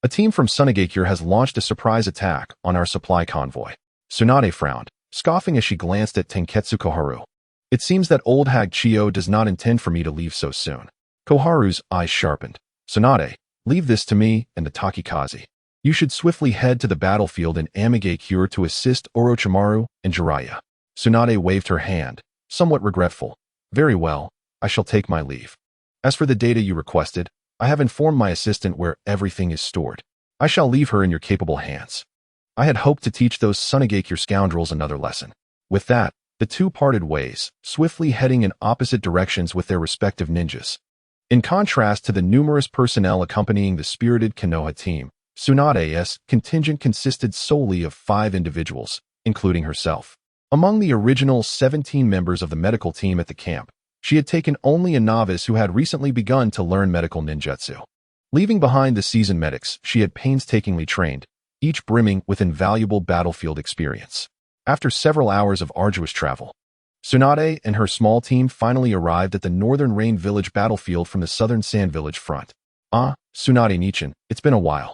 a team from Sunagakure has launched a surprise attack on our supply convoy. Tsunade frowned, scoffing as she glanced at Tenketsu Koharu. It seems that old hag Chiyo does not intend for me to leave so soon. Koharu's eyes sharpened. Tsunade, leave this to me and the Takikaze. You should swiftly head to the battlefield in Amigakure to assist Orochimaru and Jiraiya. Tsunade waved her hand, somewhat regretful. Very well, I shall take my leave. As for the data you requested, I have informed my assistant where everything is stored. I shall leave her in your capable hands. I had hoped to teach those Sunagakure scoundrels another lesson. With that, the two parted ways, swiftly heading in opposite directions with their respective ninjas. In contrast to the numerous personnel accompanying the spirited Konoha team, Tsunade's contingent consisted solely of 5 individuals, including herself. Among the original 17 members of the medical team at the camp, she had taken only a novice who had recently begun to learn medical ninjutsu. Leaving behind the seasoned medics she had painstakingly trained, each brimming with invaluable battlefield experience. After several hours of arduous travel, Tsunade and her small team finally arrived at the northern Rain Village battlefield from the southern Sand Village front. Tsunade-nichan, it's been a while.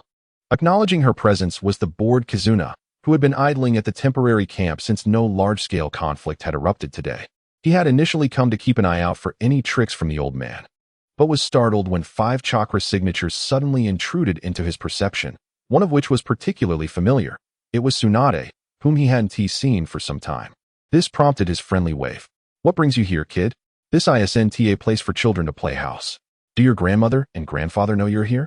Acknowledging her presence was the bored Kizuna, who had been idling at the temporary camp since no large-scale conflict had erupted today. He had initially come to keep an eye out for any tricks from the old man, but was startled when 5 chakra signatures suddenly intruded into his perception, one of which was particularly familiar. It was Tsunade, whom he hadn't seen for some time. This prompted his friendly wave. "What brings you here, kid? This isn't a place for children to play house. Do your grandmother and grandfather know you're here?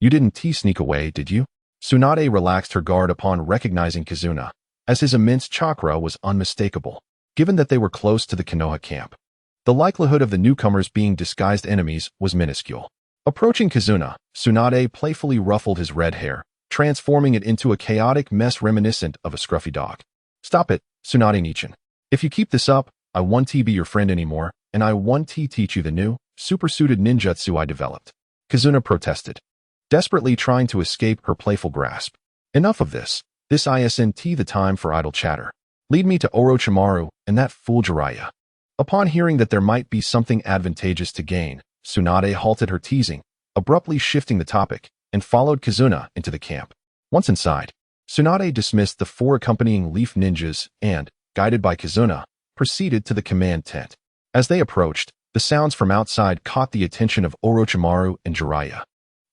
You didn't sneak away, did you?" Tsunade relaxed her guard upon recognizing Kizuna, as his immense chakra was unmistakable, given that they were close to the Konoha camp. The likelihood of the newcomers being disguised enemies was minuscule. Approaching Kizuna, Tsunade playfully ruffled his red hair, transforming it into a chaotic mess reminiscent of a scruffy dog. "Stop it, Tsunade-nichan. If you keep this up, I won't be your friend anymore, and I won't teach you the new, super-suited ninjutsu I developed," Kizuna protested, desperately trying to escape her playful grasp. "Enough of this. This isn't the time for idle chatter. Lead me to Orochimaru and that fool Jiraiya." Upon hearing that there might be something advantageous to gain, Tsunade halted her teasing, abruptly shifting the topic, and followed Kizuna into the camp. Once inside, Tsunade dismissed the 4 accompanying leaf ninjas and, guided by Kizuna, proceeded to the command tent. As they approached, the sounds from outside caught the attention of Orochimaru and Jiraiya,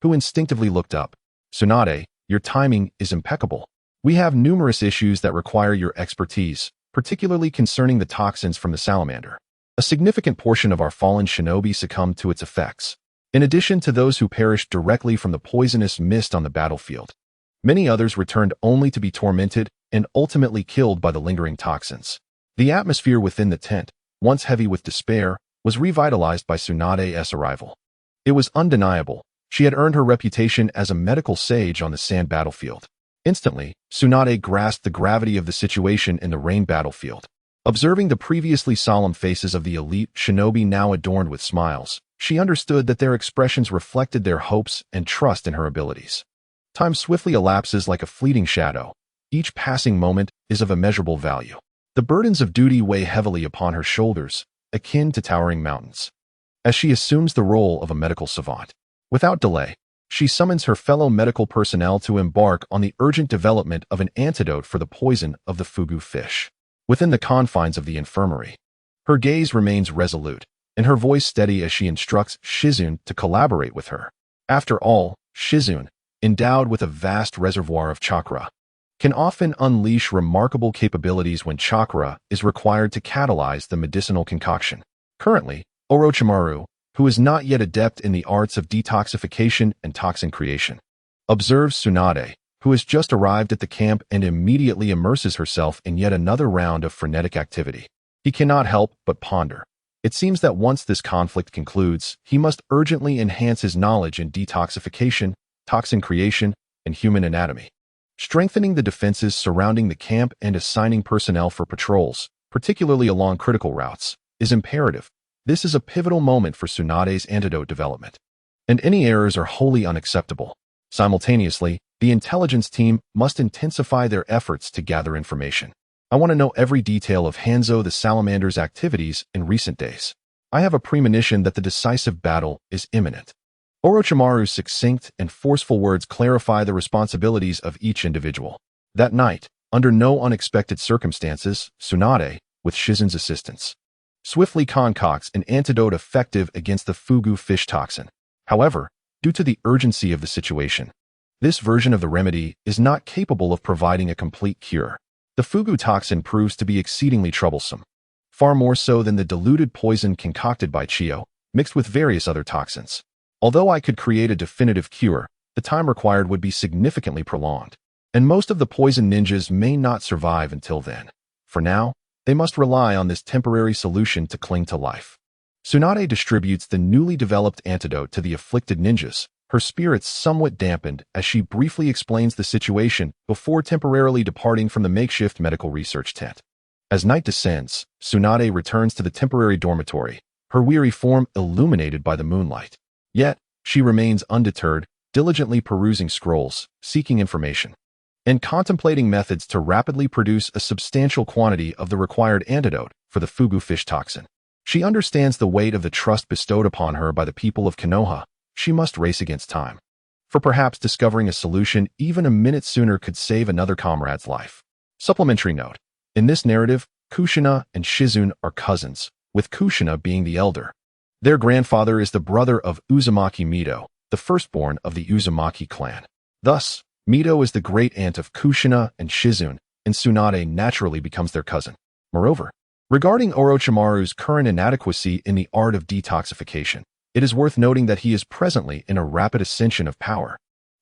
who instinctively looked up. "Tsunade, your timing is impeccable. We have numerous issues that require your expertise, particularly concerning the toxins from the salamander. A significant portion of our fallen shinobi succumbed to its effects, in addition to those who perished directly from the poisonous mist on the battlefield. Many others returned only to be tormented and ultimately killed by the lingering toxins." The atmosphere within the tent, once heavy with despair, was revitalized by Tsunade's arrival. It was undeniable. She had earned her reputation as a medical sage on the sand battlefield. Instantly, Tsunade grasped the gravity of the situation in the rain battlefield. Observing the previously solemn faces of the elite shinobi now adorned with smiles, she understood that their expressions reflected their hopes and trust in her abilities. Time swiftly elapses like a fleeting shadow. Each passing moment is of immeasurable value. The burdens of duty weigh heavily upon her shoulders, akin to towering mountains. As she assumes the role of a medical savant, without delay, she summons her fellow medical personnel to embark on the urgent development of an antidote for the poison of the fugu fish. Within the confines of the infirmary, her gaze remains resolute, and her voice steady as she instructs Shizune to collaborate with her. After all, Shizune, endowed with a vast reservoir of chakra, can often unleash remarkable capabilities when chakra is required to catalyze the medicinal concoction. Currently, Orochimaru, who is not yet adept in the arts of detoxification and toxin creation, observes Tsunade, who has just arrived at the camp and immediately immerses herself in yet another round of frenetic activity. He cannot help but ponder. It seems that once this conflict concludes, he must urgently enhance his knowledge in detoxification, toxin creation, and human anatomy. Strengthening the defenses surrounding the camp and assigning personnel for patrols, particularly along critical routes, is imperative. This is a pivotal moment for Tsunade's antidote development, and any errors are wholly unacceptable. Simultaneously, the intelligence team must intensify their efforts to gather information. "I want to know every detail of Hanzo the Salamander's activities in recent days. I have a premonition that the decisive battle is imminent." Orochimaru's succinct and forceful words clarify the responsibilities of each individual. That night, under no unexpected circumstances, Tsunade, with Shizune's assistance, swiftly concocts an antidote effective against the fugu fish toxin. However, due to the urgency of the situation, this version of the remedy is not capable of providing a complete cure. The fugu toxin proves to be exceedingly troublesome, far more so than the diluted poison concocted by Chiyo, mixed with various other toxins. Although I could create a definitive cure, the time required would be significantly prolonged, and most of the poison ninjas may not survive until then. For now, they must rely on this temporary solution to cling to life. Tsunade distributes the newly developed antidote to the afflicted ninjas, her spirits somewhat dampened as she briefly explains the situation before temporarily departing from the makeshift medical research tent. As night descends, Tsunade returns to the temporary dormitory, her weary form illuminated by the moonlight. Yet, she remains undeterred, diligently perusing scrolls, seeking information. and contemplating methods to rapidly produce a substantial quantity of the required antidote for the fugu fish toxin. She understands the weight of the trust bestowed upon her by the people of Konoha. She must race against time. For perhaps discovering a solution even a minute sooner could save another comrade's life. Supplementary note. In this narrative, Kushina and Shizune are cousins, with Kushina being the elder. Their grandfather is the brother of Uzumaki Mito, the firstborn of the Uzumaki clan. Thus, Mito is the great-aunt of Kushina and Shizune, and Tsunade naturally becomes their cousin. Moreover, regarding Orochimaru's current inadequacy in the art of detoxification, it is worth noting that he is presently in a rapid ascension of power,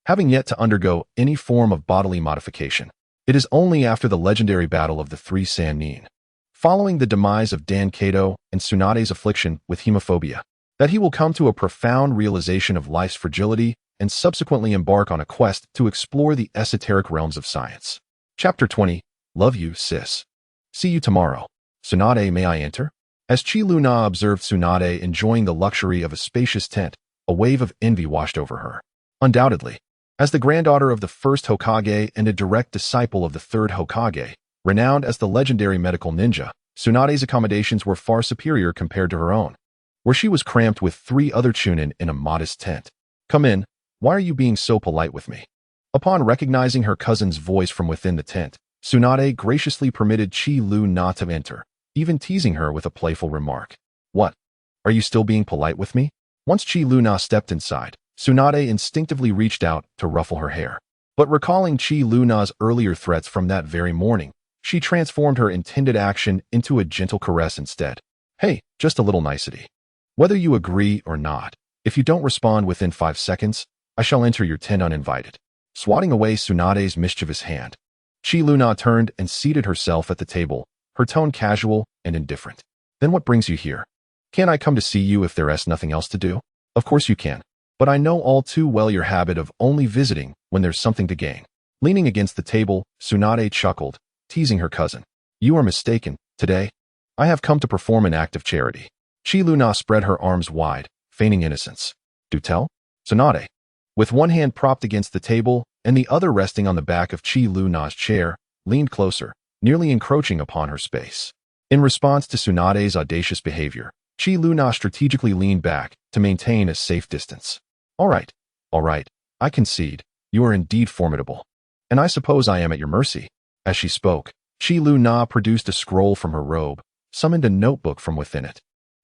having yet to undergo any form of bodily modification. It is only after the legendary battle of the Three Sannin, following the demise of Dan Kato and Tsunade's affliction with hemophobia, that he will come to a profound realization of life's fragility and subsequently embark on a quest to explore the esoteric realms of science. Chapter 20. Love you, sis. See you tomorrow. Tsunade, may I enter? As Chi-Luna observed Tsunade enjoying the luxury of a spacious tent, a wave of envy washed over her. Undoubtedly, as the granddaughter of the first Hokage and a direct disciple of the third Hokage, renowned as the legendary medical ninja, Tsunade's accommodations were far superior compared to her own, where she was cramped with 3 other chunin in a modest tent. Come in. Why are you being so polite with me? Upon recognizing her cousin's voice from within the tent, Tsunade graciously permitted Chi-Luna to enter, even teasing her with a playful remark. What? Are you still being polite with me? Once Chi-Luna stepped inside, Tsunade instinctively reached out to ruffle her hair. But recalling Chi-Luna's earlier threats from that very morning, she transformed her intended action into a gentle caress instead. Hey, just a little nicety. Whether you agree or not, if you don't respond within 5 seconds, I shall enter your tent uninvited. Swatting away Tsunade's mischievous hand, Chi-Luna turned and seated herself at the table, her tone casual and indifferent. Then what brings you here? Can't I come to see you if there's nothing else to do? Of course you can. But I know all too well your habit of only visiting when there's something to gain. Leaning against the table, Tsunade chuckled, teasing her cousin. You are mistaken. Today, I have come to perform an act of charity. Chi-Luna spread her arms wide, feigning innocence. Do tell? Tsunade, with one hand propped against the table and the other resting on the back of Chi-Luna's chair, leaned closer, nearly encroaching upon her space. In response to Tsunade's audacious behavior, Chi-Luna strategically leaned back to maintain a safe distance. All right, I concede. You are indeed formidable. And I suppose I am at your mercy. As she spoke, Chi-Luna produced a scroll from her robe, summoned a notebook from within it,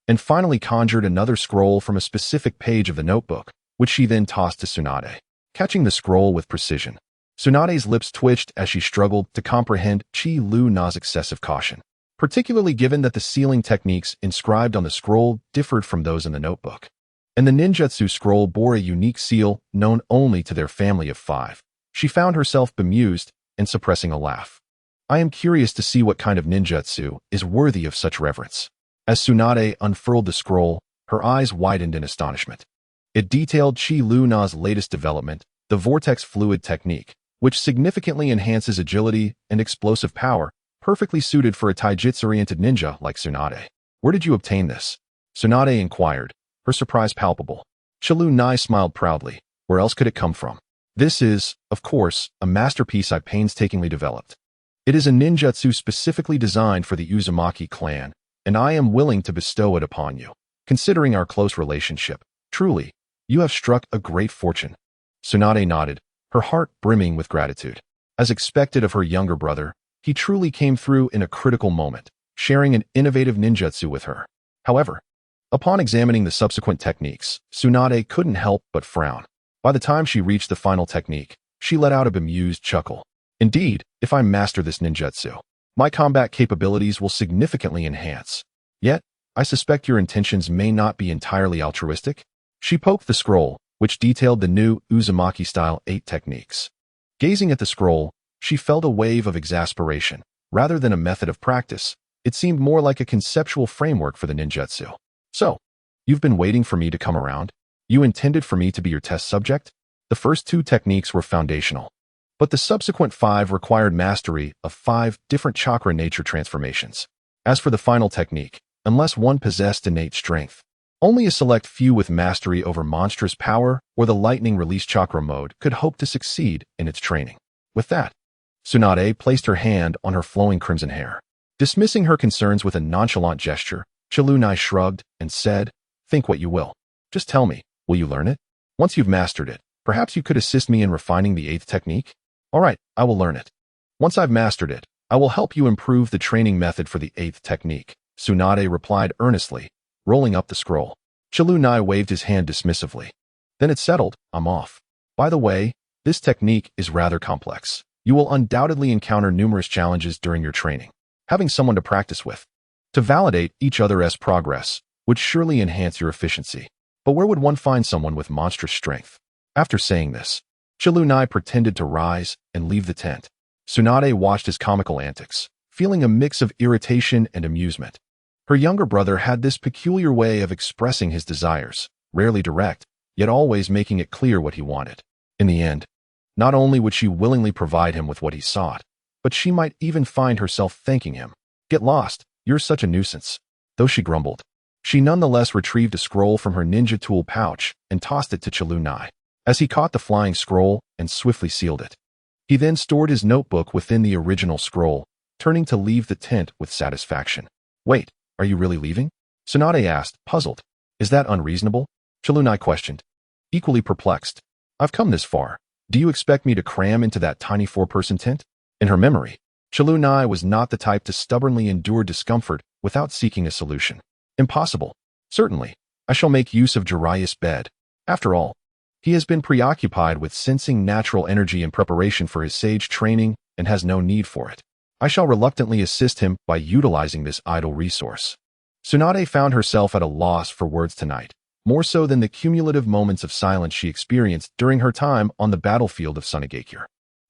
and finally conjured another scroll from a specific page of the notebook, which she then tossed to Tsunade. Catching the scroll with precision, Tsunade's lips twitched as she struggled to comprehend Chi-Luna's excessive caution, particularly given that the sealing techniques inscribed on the scroll differed from those in the notebook, and the ninjutsu scroll bore a unique seal known only to their family of 5. She found herself bemused and suppressing a laugh. I am curious to see what kind of ninjutsu is worthy of such reverence. As Tsunade unfurled the scroll, her eyes widened in astonishment. It detailed Chi-Luna's latest development, the vortex fluid technique, which significantly enhances agility and explosive power, perfectly suited for a taijutsu-oriented ninja like Tsunade. Where did you obtain this? Tsunade inquired, her surprise palpable. Chi-Luna smiled proudly. Where else could it come from? This is, of course, a masterpiece I painstakingly developed. It is a ninjutsu specifically designed for the Uzumaki clan, and I am willing to bestow it upon you. Considering our close relationship, truly, you have struck a great fortune. Tsunade nodded, her heart brimming with gratitude. As expected of her younger brother, he truly came through in a critical moment, sharing an innovative ninjutsu with her. However, upon examining the subsequent techniques, Tsunade couldn't help but frown. By the time she reached the final technique, she let out a bemused chuckle. Indeed, if I master this ninjutsu, my combat capabilities will significantly enhance. Yet, I suspect your intentions may not be entirely altruistic. She poked the scroll, which detailed the new Uzumaki-style 8 techniques. Gazing at the scroll, she felt a wave of exasperation. Rather than a method of practice, it seemed more like a conceptual framework for the ninjutsu. So, you've been waiting for me to come around? You intended for me to be your test subject? The first 2 techniques were foundational, but the subsequent 5 required mastery of 5 different chakra nature transformations. As for the final technique, unless one possessed innate strength, only a select few with mastery over monstrous power or the lightning release chakra mode could hope to succeed in its training. With that, Tsunade placed her hand on her flowing crimson hair. Dismissing her concerns with a nonchalant gesture, Chilunai shrugged and said, "Think what you will. Just tell me, will you learn it? Once you've mastered it, perhaps you could assist me in refining the 8th technique? All right, I will learn it. Once I've mastered it, I will help you improve the training method for the 8th technique," Tsunade replied earnestly, rolling up the scroll. Chilunai waved his hand dismissively. "Then it's settled, I'm off. By the way, this technique is rather complex. You will undoubtedly encounter numerous challenges during your training. Having someone to practice with, to validate each other's progress, would surely enhance your efficiency. But where would one find someone with monstrous strength?" After saying this, Chilunai pretended to rise and leave the tent. Tsunade watched his comical antics, feeling a mix of irritation and amusement. Her younger brother had this peculiar way of expressing his desires, rarely direct, yet always making it clear what he wanted. In the end, not only would she willingly provide him with what he sought, but she might even find herself thanking him. "Get lost, you're such a nuisance." Though she grumbled, she nonetheless retrieved a scroll from her ninja tool pouch and tossed it to Chilunai, as he caught the flying scroll and swiftly sealed it. He then stored his notebook within the original scroll, turning to leave the tent with satisfaction. "Wait, are you really leaving?" Tsunade asked, puzzled. "Is that unreasonable?" Chilunai questioned, equally perplexed. "I've come this far. Do you expect me to cram into that tiny 4-person tent?" In her memory, Chilunai was not the type to stubbornly endure discomfort without seeking a solution. "Impossible. Certainly, I shall make use of Jiraiya's bed. After all, he has been preoccupied with sensing natural energy in preparation for his sage training and has no need for it. I shall reluctantly assist him by utilizing this idle resource." Tsunade found herself at a loss for words tonight, more so than the cumulative moments of silence she experienced during her time on the battlefield of Sunagakure.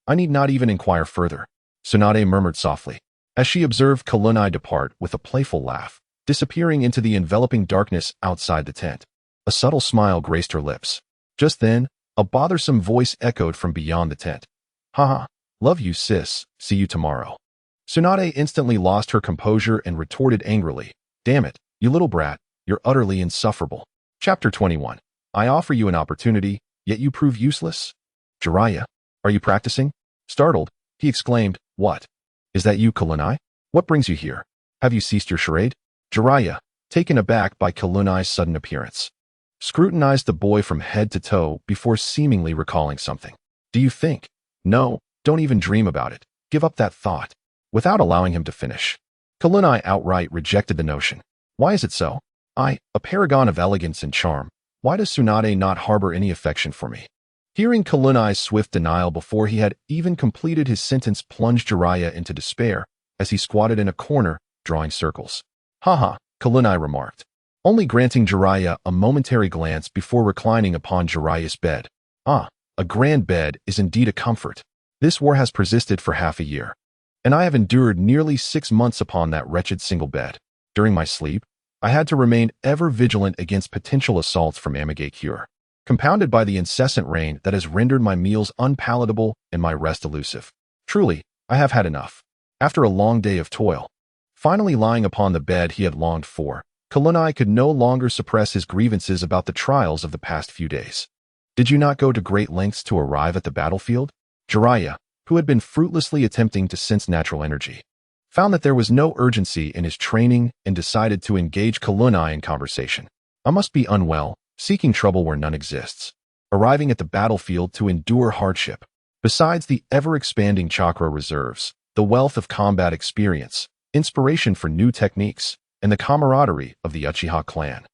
"I need not even inquire further," Tsunade murmured softly, as she observed Chilunai depart with a playful laugh, disappearing into the enveloping darkness outside the tent. A subtle smile graced her lips. Just then, a bothersome voice echoed from beyond the tent. "Haha, love you sis, see you tomorrow." Tsunade instantly lost her composure and retorted angrily, "Damn it, you little brat, you're utterly insufferable." Chapter 21. I offer you an opportunity, yet you prove useless? Jiraiya, are you practicing? Startled, he exclaimed, "What? Is that you, Chilunai? What brings you here? Have you ceased your charade?" Jiraiya, taken aback by Chilunai's sudden appearance, scrutinized the boy from head to toe before seemingly recalling something. "Do you think? No, don't even dream about it. Give up that thought." Without allowing him to finish, Chilunai outright rejected the notion. "Why is it so? I, a paragon of elegance and charm. Why does Tsunade not harbor any affection for me?" Hearing Chilunai's swift denial before he had even completed his sentence plunged Jiraiya into despair as he squatted in a corner, drawing circles. "Haha," Chilunai remarked, only granting Jiraiya a momentary glance before reclining upon Jiraiya's bed. "Ah, a grand bed is indeed a comfort. This war has persisted for half a year, and I have endured nearly 6 months upon that wretched single bed. During my sleep, I had to remain ever vigilant against potential assaults from Amigakure, compounded by the incessant rain that has rendered my meals unpalatable and my rest elusive. Truly, I have had enough." After a long day of toil, finally lying upon the bed he had longed for, Chilunai could no longer suppress his grievances about the trials of the past few days. "Did you not go to great lengths to arrive at the battlefield?" Jiraiya, who had been fruitlessly attempting to sense natural energy, found that there was no urgency in his training and decided to engage Chilunai in conversation. "I must be unwell, seeking trouble where none exists. Arriving at the battlefield to endure hardship. Besides the ever-expanding chakra reserves, the wealth of combat experience, inspiration for new techniques, and the camaraderie of the Uchiha clan,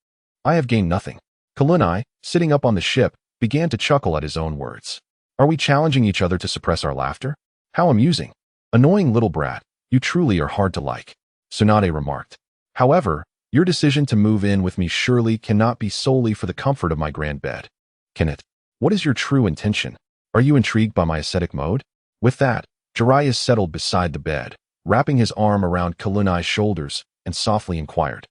I have gained nothing." Chilunai, sitting up on the ship, began to chuckle at his own words. "Are we challenging each other to suppress our laughter? How amusing. Annoying little brat, you truly are hard to like," Tsunade remarked. "However, your decision to move in with me surely cannot be solely for the comfort of my grand bed. Can it? What is your true intention? Are you intrigued by my ascetic mode?" With that, Jiraiya settled beside the bed, wrapping his arm around Chilunai's shoulders, and softly inquired,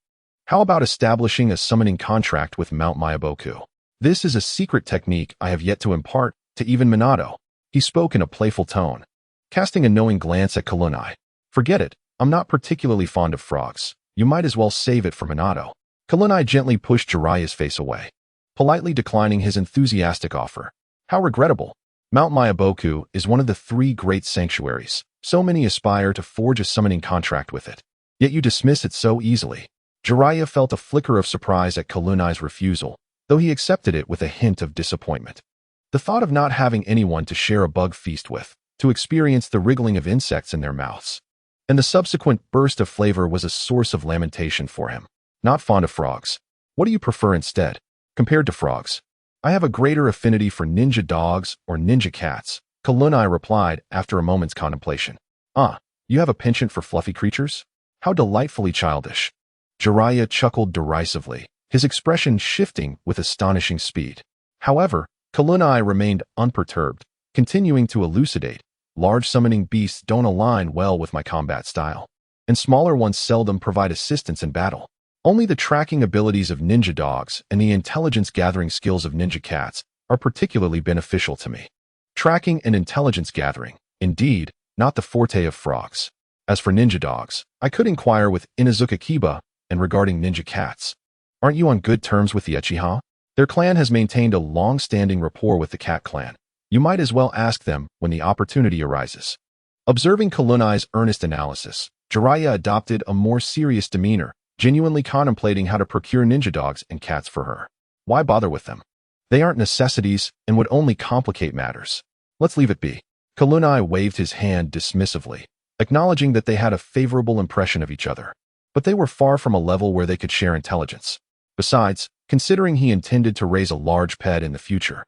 "How about establishing a summoning contract with Mount Mayaboku? This is a secret technique I have yet to impart to even Minato." He spoke in a playful tone, casting a knowing glance at Chilunai. "Forget it, I'm not particularly fond of frogs. You might as well save it for Minato." Chilunai gently pushed Jiraiya's face away, politely declining his enthusiastic offer. "How regrettable. Mount Mayaboku is one of the 3 great sanctuaries. So many aspire to forge a summoning contract with it. Yet you dismiss it so easily. Jiraiya felt a flicker of surprise at Kalunai's refusal, though he accepted it with a hint of disappointment. The thought of not having anyone to share a bug feast with, to experience the wriggling of insects in their mouths, and the subsequent burst of flavor was a source of lamentation for him. Not fond of frogs. What do you prefer instead? Compared to frogs, I have a greater affinity for ninja dogs or ninja cats, Kalunai replied after a moment's contemplation. Ah, you have a penchant for fluffy creatures? How delightfully childish. Jiraiya chuckled derisively, his expression shifting with astonishing speed. However, Kalunai remained unperturbed, continuing to elucidate. Large summoning beasts don't align well with my combat style, and smaller ones seldom provide assistance in battle. Only the tracking abilities of ninja dogs and the intelligence-gathering skills of ninja cats are particularly beneficial to me. Tracking and intelligence gathering, indeed, not the forte of frogs. As for ninja dogs, I could inquire with Inazuka Kiba, and regarding ninja cats, aren't you on good terms with the Uchiha? Their clan has maintained a long-standing rapport with the cat clan. You might as well ask them when the opportunity arises. Observing Kalunai's earnest analysis, Jiraiya adopted a more serious demeanor, genuinely contemplating how to procure ninja dogs and cats for her. Why bother with them? They aren't necessities and would only complicate matters. Let's leave it be. Kalunai waved his hand dismissively, acknowledging that they had a favorable impression of each other. But they were far from a level where they could share intelligence. Besides, considering he intended to raise a large pet in the future,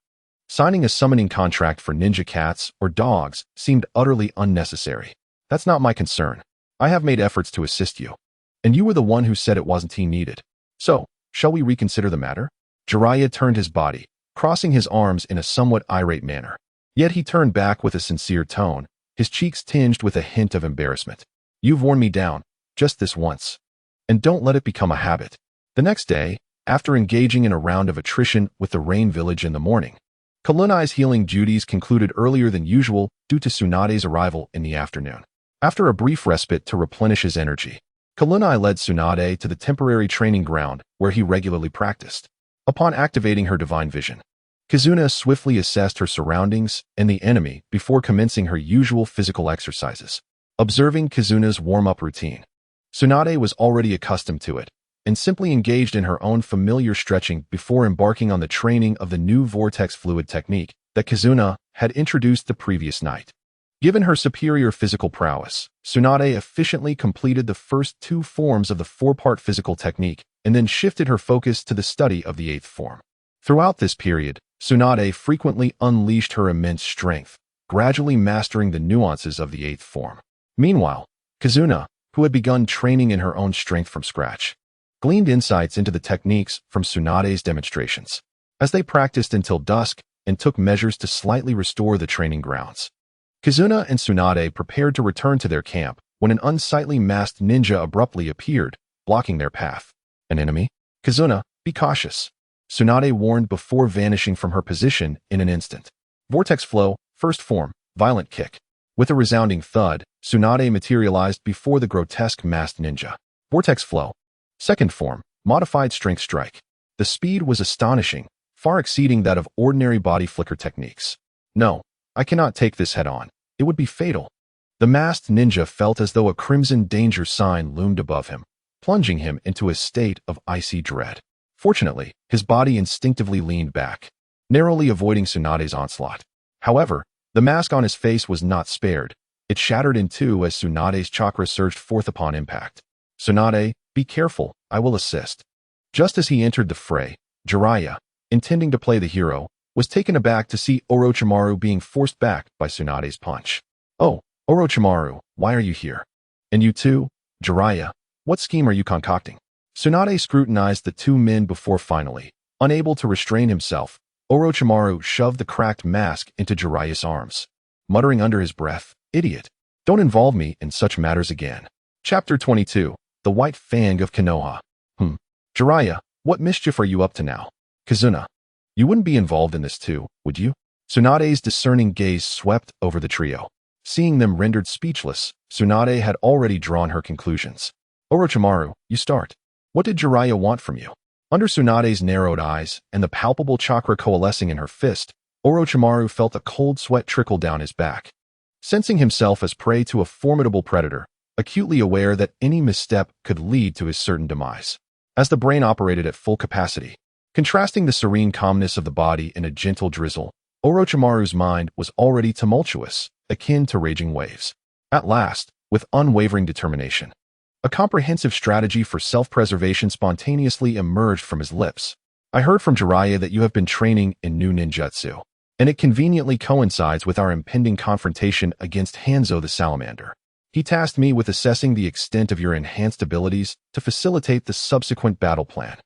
signing a summoning contract for ninja cats or dogs seemed utterly unnecessary. That's not my concern. I have made efforts to assist you. And you were the one who said it wasn't needed. So, shall we reconsider the matter? Jiraiya turned his body, crossing his arms in a somewhat irate manner. Yet he turned back with a sincere tone, his cheeks tinged with a hint of embarrassment. You've worn me down, just this once. And don't let it become a habit. The next day, after engaging in a round of attrition with the Rain Village in the morning, Kalunai's healing duties concluded earlier than usual due to Tsunade's arrival in the afternoon. After a brief respite to replenish his energy, Kalunai led Tsunade to the temporary training ground where he regularly practiced. Upon activating her divine vision, Kizuna swiftly assessed her surroundings and the enemy before commencing her usual physical exercises. Observing Kizuna's warm-up routine, Tsunade was already accustomed to it and simply engaged in her own familiar stretching before embarking on the training of the new vortex fluid technique that Kizuna had introduced the previous night. Given her superior physical prowess, Tsunade efficiently completed the first 2 forms of the 4-part physical technique and then shifted her focus to the study of the 8th form. Throughout this period, Tsunade frequently unleashed her immense strength, gradually mastering the nuances of the 8th form. Meanwhile, Kizuna, who had begun training in her own strength from scratch, gleaned insights into the techniques from Tsunade's demonstrations. As they practiced until dusk and took measures to slightly restore the training grounds, Kizuna and Tsunade prepared to return to their camp when an unsightly masked ninja abruptly appeared, blocking their path. An enemy? Kizuna, be cautious. Tsunade warned before vanishing from her position in an instant. Vortex Flow, 1st form, Violent Kick. With a resounding thud, Tsunade materialized before the grotesque masked ninja. Vortex Flow, 2nd form, Modified Strength Strike. The speed was astonishing, far exceeding that of ordinary body flicker techniques. No, I cannot take this head-on. It would be fatal. The masked ninja felt as though a crimson danger sign loomed above him, plunging him into a state of icy dread. Fortunately, his body instinctively leaned back, narrowly avoiding Tsunade's onslaught. However, the mask on his face was not spared. It shattered in 2 as Tsunade's chakra surged forth upon impact. Tsunade, be careful, I will assist. Just as he entered the fray, Jiraiya, intending to play the hero, was taken aback to see Orochimaru being forced back by Tsunade's punch. Oh, Orochimaru, why are you here? And you too? Jiraiya, what scheme are you concocting? Tsunade scrutinized the 2 men before finally, unable to restrain himself, Orochimaru shoved the cracked mask into Jiraiya's arms, muttering under his breath, idiot. Don't involve me in such matters again. Chapter 22, The White Fang of Konoha. Jiraiya, what mischief are you up to now? Kizuna, you wouldn't be involved in this too, would you? Tsunade's discerning gaze swept over the trio. Seeing them rendered speechless, Tsunade had already drawn her conclusions. Orochimaru, you start. What did Jiraiya want from you? Under Tsunade's narrowed eyes and the palpable chakra coalescing in her fist, Orochimaru felt a cold sweat trickle down his back. Sensing himself as prey to a formidable predator, acutely aware that any misstep could lead to his certain demise. As the brain operated at full capacity, contrasting the serene calmness of the body in a gentle drizzle, Orochimaru's mind was already tumultuous, akin to raging waves. At last, with unwavering determination, a comprehensive strategy for self-preservation spontaneously emerged from his lips. I heard from Jiraiya that you have been training in new ninjutsu, and it conveniently coincides with our impending confrontation against Hanzo the Salamander. He tasked me with assessing the extent of your enhanced abilities to facilitate the subsequent battle plan.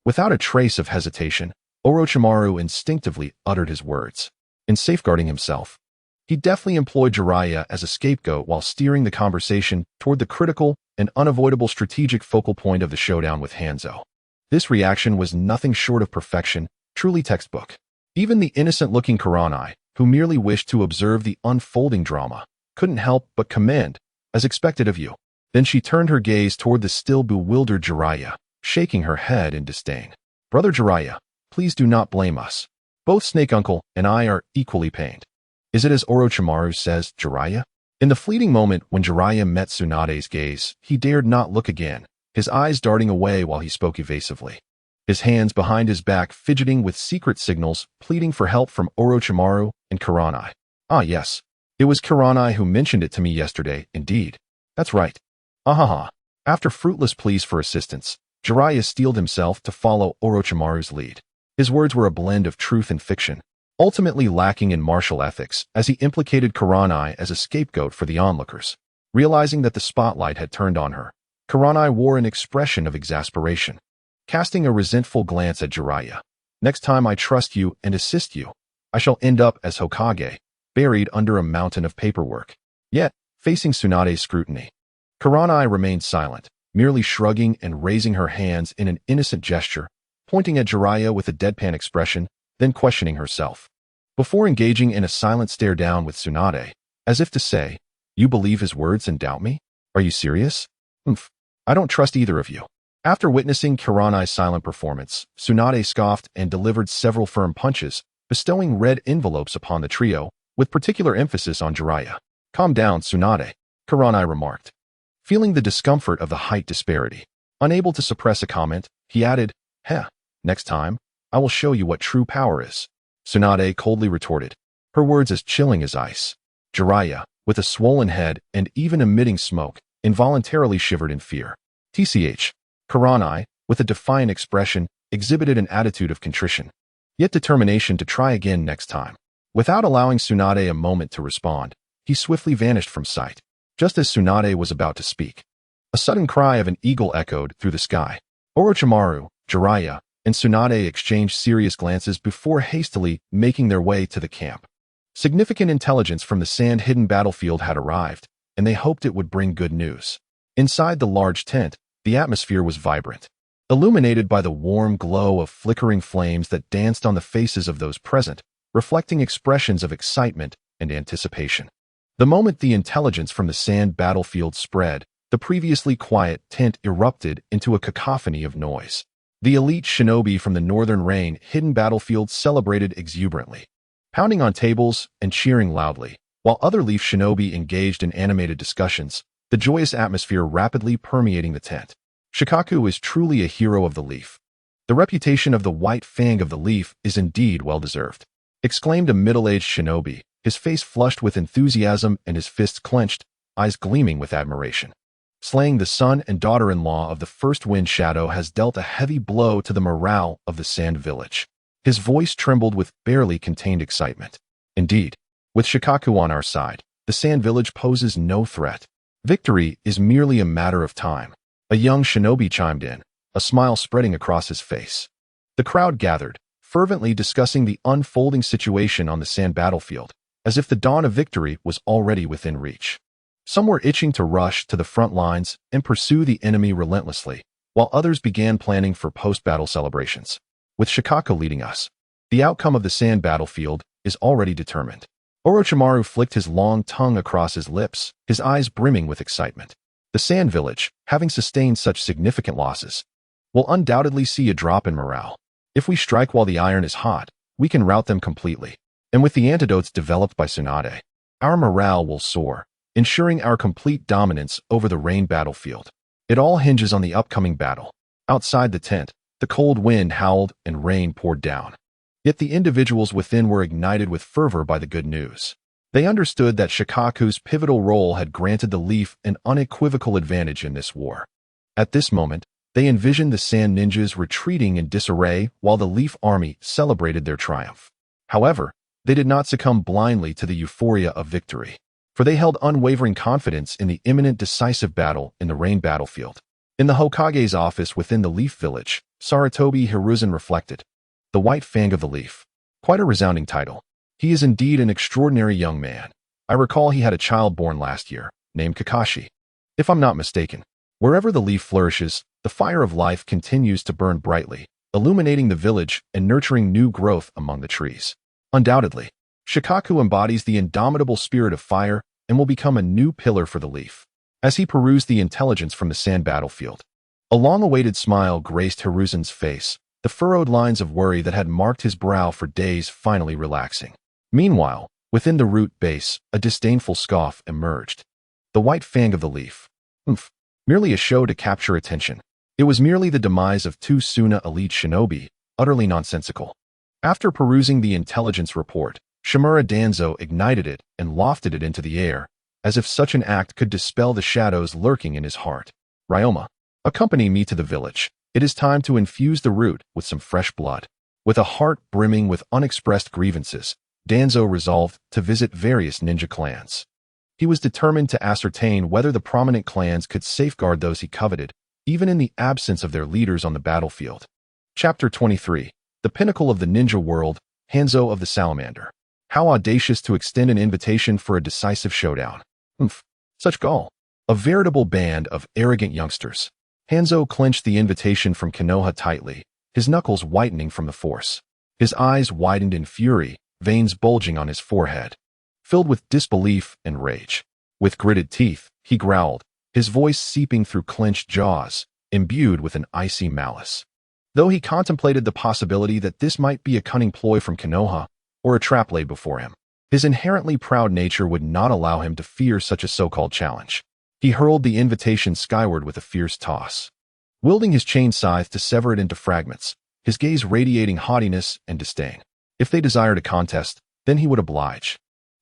Without a trace of hesitation, Orochimaru instinctively uttered his words. In safeguarding himself, he deftly employed Jiraiya as a scapegoat while steering the conversation toward the critical and unavoidable strategic focal point of the showdown with Hanzo. This reaction was nothing short of perfection, truly textbook. Even the innocent-looking Kuranai, who merely wished to observe the unfolding drama, couldn't help but commend, as expected of you. Then she turned her gaze toward the still bewildered Jiraiya, shaking her head in disdain. Brother Jiraiya, please do not blame us. Both Snake Uncle and I are equally pained. Is it as Orochimaru says, Jiraiya? In the fleeting moment when Jiraiya met Tsunade's gaze, he dared not look again, his eyes darting away while he spoke evasively. His hands behind his back fidgeting with secret signals, pleading for help from Orochimaru and Kuranai. Ah yes, it was Kuranai who mentioned it to me yesterday, indeed. That's right. Ahaha. After fruitless pleas for assistance, Jiraiya steeled himself to follow Orochimaru's lead. His words were a blend of truth and fiction, ultimately lacking in martial ethics as he implicated Kuranai as a scapegoat for the onlookers. Realizing that the spotlight had turned on her, Kuranai wore an expression of exasperation, casting a resentful glance at Jiraiya. Next time I trust you and assist you, I shall end up as Hokage, buried under a mountain of paperwork. Yet, facing Tsunade's scrutiny, Kuranai remained silent, merely shrugging and raising her hands in an innocent gesture, pointing at Jiraiya with a deadpan expression, then questioning herself. Before engaging in a silent stare down with Tsunade, as if to say, you believe his words and doubt me? Are you serious? I don't trust either of you. After witnessing Kuranai's silent performance, Tsunade scoffed and delivered several firm punches, bestowing red envelopes upon the trio, with particular emphasis on Jiraiya. Calm down, Tsunade, Kuranai remarked. Feeling the discomfort of the height disparity, unable to suppress a comment, he added, next time, I will show you what true power is. Tsunade coldly retorted, her words as chilling as ice. Jiraiya, with a swollen head and even emitting smoke, involuntarily shivered in fear. TCH. Kuranai, with a defiant expression, exhibited an attitude of contrition, yet determination to try again next time. Without allowing Tsunade a moment to respond, he swiftly vanished from sight. Just as Tsunade was about to speak, a sudden cry of an eagle echoed through the sky. Orochimaru, Jiraiya, and Tsunade exchanged serious glances before hastily making their way to the camp. Significant intelligence from the sand-hidden battlefield had arrived, and they hoped it would bring good news. Inside the large tent, the atmosphere was vibrant, illuminated by the warm glow of flickering flames that danced on the faces of those present, reflecting expressions of excitement and anticipation. The moment the intelligence from the sand battlefield spread, the previously quiet tent erupted into a cacophony of noise. The elite shinobi from the northern rain-hidden battlefield celebrated exuberantly, pounding on tables and cheering loudly, while other leaf shinobi engaged in animated discussions, the joyous atmosphere rapidly permeating the tent. Shikaku is truly a hero of the leaf. The reputation of the white fang of the leaf is indeed well-deserved, exclaimed a middle-aged shinobi, his face flushed with enthusiasm and his fists clenched, eyes gleaming with admiration. Slaying the son and daughter-in-law of the first wind shadow has dealt a heavy blow to the morale of the sand village. His voice trembled with barely contained excitement. Indeed, with Shikaku on our side, the sand village poses no threat. Victory is merely a matter of time. A young shinobi chimed in, a smile spreading across his face. The crowd gathered, fervently discussing the unfolding situation on the sand battlefield, as if the dawn of victory was already within reach. Some were itching to rush to the front lines and pursue the enemy relentlessly, while others began planning for post-battle celebrations. With Shikaku leading us, the outcome of the sand battlefield is already determined. Orochimaru flicked his long tongue across his lips, his eyes brimming with excitement. The sand village, having sustained such significant losses, will undoubtedly see a drop in morale. If we strike while the iron is hot, we can rout them completely. And with the antidotes developed by Tsunade, our morale will soar, ensuring our complete dominance over the rain battlefield. It all hinges on the upcoming battle. Outside the tent, the cold wind howled and rain poured down. Yet the individuals within were ignited with fervor by the good news. They understood that Shikaku's pivotal role had granted the Leaf an unequivocal advantage in this war. At this moment, they envisioned the Sand Ninjas retreating in disarray while the Leaf army celebrated their triumph. However, they did not succumb blindly to the euphoria of victory, for they held unwavering confidence in the imminent decisive battle in the rain battlefield. In the Hokage's office within the Leaf Village, Sarutobi Hiruzen reflected. The White Fang of the Leaf. Quite a resounding title. He is indeed an extraordinary young man. I recall he had a child born last year, named Kakashi. If I'm not mistaken, wherever the leaf flourishes, the fire of life continues to burn brightly, illuminating the village and nurturing new growth among the trees. Undoubtedly, Shikaku embodies the indomitable spirit of fire and will become a new pillar for the leaf. As he perused the intelligence from the sand battlefield, a long-awaited smile graced Hiruzen's face, the furrowed lines of worry that had marked his brow for days finally relaxing. Meanwhile, within the root base, a disdainful scoff emerged. The White Fang of the Leaf. Merely a show to capture attention. It was merely the demise of two Suna elite shinobi, utterly nonsensical. After perusing the intelligence report, Shimura Danzo ignited it and lofted it into the air, as if such an act could dispel the shadows lurking in his heart. Ryoma, accompany me to the village. It is time to infuse the root with some fresh blood. With a heart brimming with unexpressed grievances, Danzo resolved to visit various ninja clans. He was determined to ascertain whether the prominent clans could safeguard those he coveted, even in the absence of their leaders on the battlefield. Chapter 23. The Pinnacle of the Ninja World, Hanzo of the Salamander. How audacious to extend an invitation for a decisive showdown. Such gall. A veritable band of arrogant youngsters. Hanzo clenched the invitation from Konoha tightly, his knuckles whitening from the force. His eyes widened in fury, veins bulging on his forehead. Filled with disbelief and rage. With gritted teeth, he growled, his voice seeping through clenched jaws, imbued with an icy malice. Though he contemplated the possibility that this might be a cunning ploy from Konoha, or a trap laid before him, his inherently proud nature would not allow him to fear such a so-called challenge. He hurled the invitation skyward with a fierce toss. Wielding his chain scythe to sever it into fragments, his gaze radiating haughtiness and disdain. If they desired a contest, then he would oblige.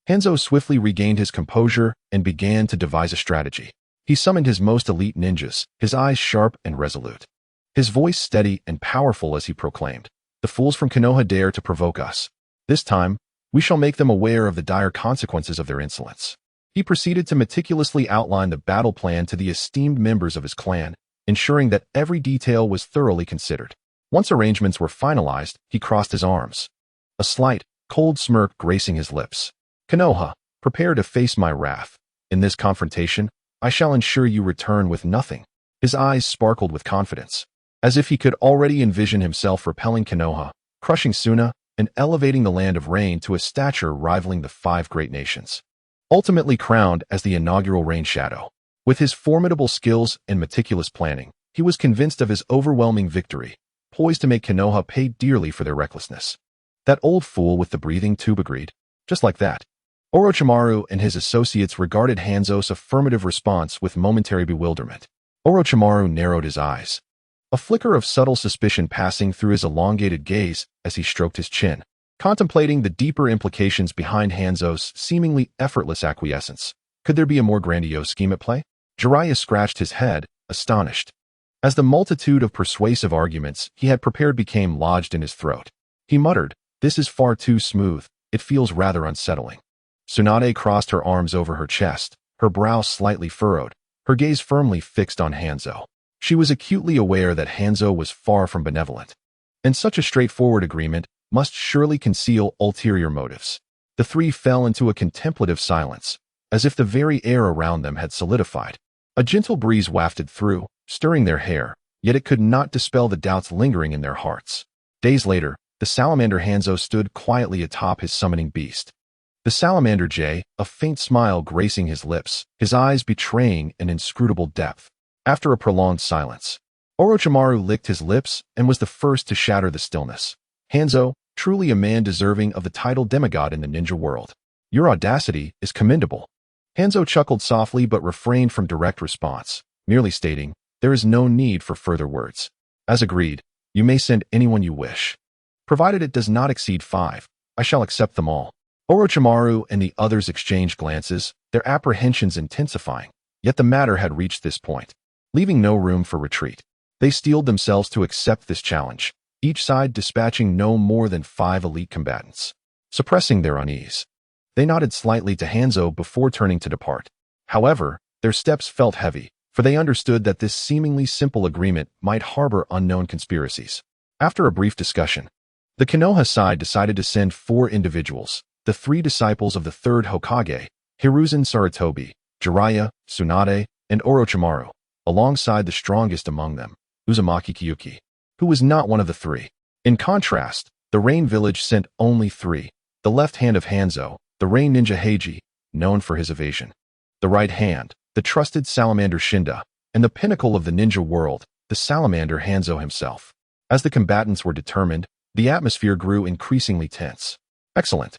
Hanzo swiftly regained his composure and began to devise a strategy. He summoned his most elite ninjas, his eyes sharp and resolute. His voice steady and powerful as he proclaimed, "The fools from Konoha dare to provoke us. This time, we shall make them aware of the dire consequences of their insolence." He proceeded to meticulously outline the battle plan to the esteemed members of his clan, ensuring that every detail was thoroughly considered. Once arrangements were finalized, he crossed his arms. A slight, cold smirk gracing his lips. "Konoha, prepare to face my wrath. In this confrontation, I shall ensure you return with nothing." His eyes sparkled with confidence, as if he could already envision himself repelling Konoha, crushing Suna, and elevating the land of rain to a stature rivaling the 5 great nations. Ultimately crowned as the inaugural Rain Shadow. With his formidable skills and meticulous planning, he was convinced of his overwhelming victory, poised to make Konoha pay dearly for their recklessness. That old fool with the breathing tube agreed. Just like that. Orochimaru and his associates regarded Hanzo's affirmative response with momentary bewilderment. Orochimaru narrowed his eyes, a flicker of subtle suspicion passing through his elongated gaze as he stroked his chin, contemplating the deeper implications behind Hanzo's seemingly effortless acquiescence. Could there be a more grandiose scheme at play? Jiraiya scratched his head, astonished. As the multitude of persuasive arguments he had prepared became lodged in his throat, he muttered, "This is far too smooth, it feels rather unsettling." Tsunade crossed her arms over her chest, her brow slightly furrowed, her gaze firmly fixed on Hanzo. She was acutely aware that Hanzo was far from benevolent, and such a straightforward agreement must surely conceal ulterior motives. The three fell into a contemplative silence, as if the very air around them had solidified. A gentle breeze wafted through, stirring their hair, yet it could not dispel the doubts lingering in their hearts. Days later, the salamander Hanzo stood quietly atop his summoning beast. The salamander J, a faint smile gracing his lips, his eyes betraying an inscrutable depth. After a prolonged silence, Orochimaru licked his lips and was the first to shatter the stillness. "Hanzo, Truly a man deserving of the title demigod in the ninja world. Your audacity is commendable. Hanzo chuckled softly but refrained from direct response, merely stating, there is no need for further words. As agreed, you may send anyone you wish. Provided it does not exceed 5, I shall accept them all. Orochimaru and the others exchanged glances, their apprehensions intensifying, yet the matter had reached this point, leaving no room for retreat. They steeled themselves to accept this challenge, each side dispatching no more than 5 elite combatants. Suppressing their unease, they nodded slightly to Hanzo before turning to depart. However, their steps felt heavy, for they understood that this seemingly simple agreement might harbor unknown conspiracies. After a brief discussion, the Konoha side decided to send 4 individuals, the 3 disciples of the 3rd Hokage, Hiruzen Sarutobi, Jiraiya, Tsunade, and Orochimaru, alongside the strongest among them, Uzumaki Kushina, who was not one of the 3. In contrast, the Rain Village sent only 3, the left hand of Hanzo, the Rain Ninja Heiji, known for his evasion, the right hand, the trusted salamander Shinda, and the pinnacle of the ninja world, the salamander Hanzo himself. As the combatants were determined, the atmosphere grew increasingly tense. Excellent.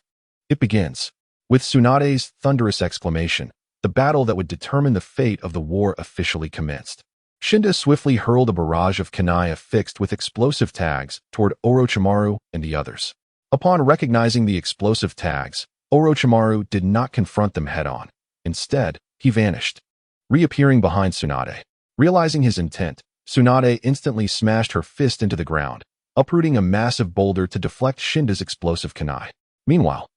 It begins. With Tsunade's thunderous exclamation, the battle that would determine the fate of the war officially commenced. Shinda swiftly hurled a barrage of kunai affixed with explosive tags toward Orochimaru and the others. Upon recognizing the explosive tags, Orochimaru did not confront them head-on. Instead, he vanished, reappearing behind Tsunade. Realizing his intent, Tsunade instantly smashed her fist into the ground, uprooting a massive boulder to deflect Shinda's explosive kunai. Meanwhile,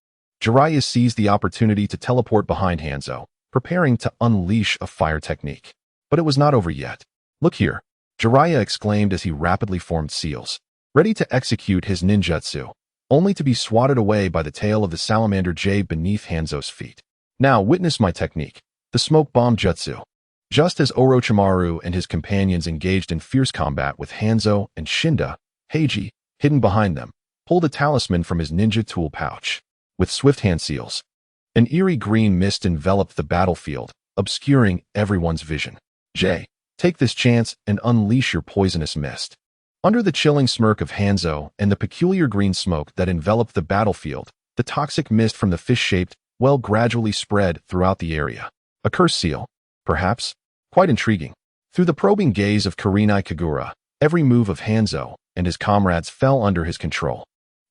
Jiraiya seized the opportunity to teleport behind Hanzo, preparing to unleash a fire technique. But it was not over yet. Look here, Jiraiya exclaimed as he rapidly formed seals, ready to execute his ninjutsu, only to be swatted away by the tail of the salamander J beneath Hanzo's feet. Now witness my technique, the smoke bomb jutsu. Just as Orochimaru and his companions engaged in fierce combat with Hanzo and Shinda, Heiji, hidden behind them, pulled a talisman from his ninja tool pouch. With swift hand seals, an eerie green mist enveloped the battlefield, obscuring everyone's vision. Jay, take this chance and unleash your poisonous mist. Under the chilling smirk of Hanzo and the peculiar green smoke that enveloped the battlefield, the toxic mist from the fish-shaped well gradually spread throughout the area. A cursed seal, perhaps? Quite intriguing. Through the probing gaze of Kurenai Kagura, every move of Hanzo and his comrades fell under his control.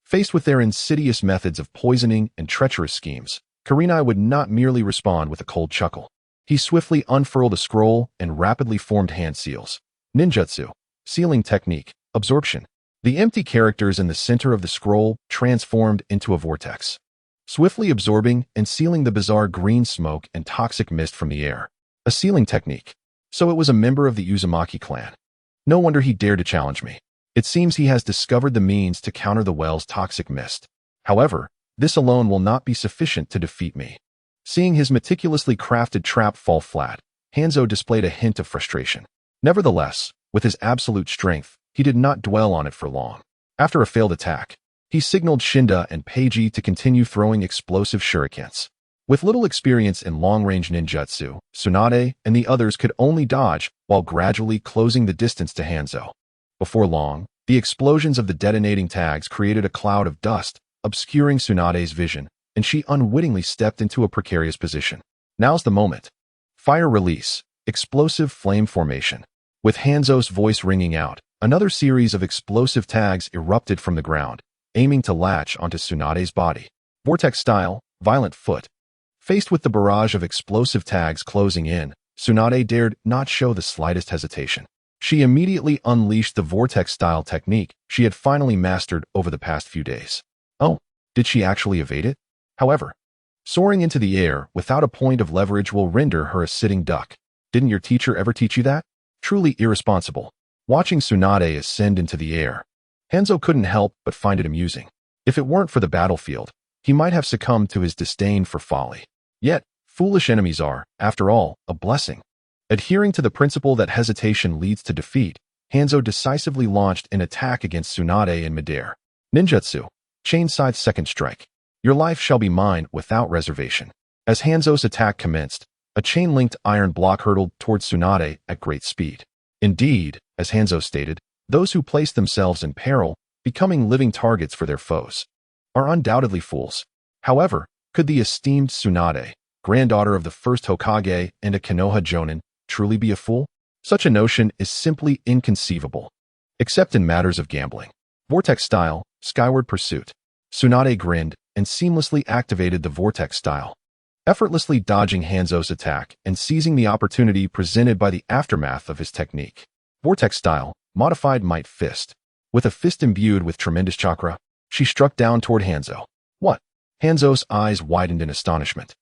Faced with their insidious methods of poisoning and treacherous schemes, Kurenai would not merely respond with a cold chuckle. He swiftly unfurled a scroll and rapidly formed hand seals. Ninjutsu, sealing technique, absorption. The empty characters in the center of the scroll transformed into a vortex, swiftly absorbing and sealing the bizarre green smoke and toxic mist from the air. A sealing technique. So it was a member of the Uzumaki clan. No wonder he dared to challenge me. It seems he has discovered the means to counter the well's toxic mist. However, this alone will not be sufficient to defeat me. Seeing his meticulously crafted trap fall flat, Hanzo displayed a hint of frustration. Nevertheless, with his absolute strength, he did not dwell on it for long. After a failed attack, he signaled Shinda and Peiji to continue throwing explosive shurikens. With little experience in long-range ninjutsu, Tsunade and the others could only dodge while gradually closing the distance to Hanzo. Before long, the explosions of the detonating tags created a cloud of dust, obscuring Tsunade's vision, and she unwittingly stepped into a precarious position. Now's the moment. Fire release, explosive flame formation. With Hanzo's voice ringing out, another series of explosive tags erupted from the ground, aiming to latch onto Tsunade's body. Vortex style, violent foot. Faced with the barrage of explosive tags closing in, Tsunade dared not show the slightest hesitation. She immediately unleashed the vortex-style technique she had finally mastered over the past few days. Oh, did she actually evade it? However, soaring into the air without a point of leverage will render her a sitting duck. Didn't your teacher ever teach you that? Truly irresponsible. Watching Tsunade ascend into the air, Hanzo couldn't help but find it amusing. If it weren't for the battlefield, he might have succumbed to his disdain for folly. Yet, foolish enemies are, after all, a blessing. Adhering to the principle that hesitation leads to defeat, Hanzo decisively launched an attack against Tsunade in midair. Ninjutsu, Chain Scythe Second Strike. Your life shall be mine without reservation. As Hanzo's attack commenced, a chain-linked iron block hurtled towards Tsunade at great speed. Indeed, as Hanzo stated, those who place themselves in peril becoming living targets for their foes, are undoubtedly fools. However, could the esteemed Tsunade, granddaughter of the first Hokage and a Konoha Jonin, truly be a fool? Such a notion is simply inconceivable, except in matters of gambling. Vortex style, skyward pursuit. Tsunade grinned and seamlessly activated the vortex style, effortlessly dodging Hanzo's attack and seizing the opportunity presented by the aftermath of his technique. Vortex style, modified might fist. With a fist imbued with tremendous chakra, she struck down toward Hanzo. What? Hanzo's eyes widened in astonishment,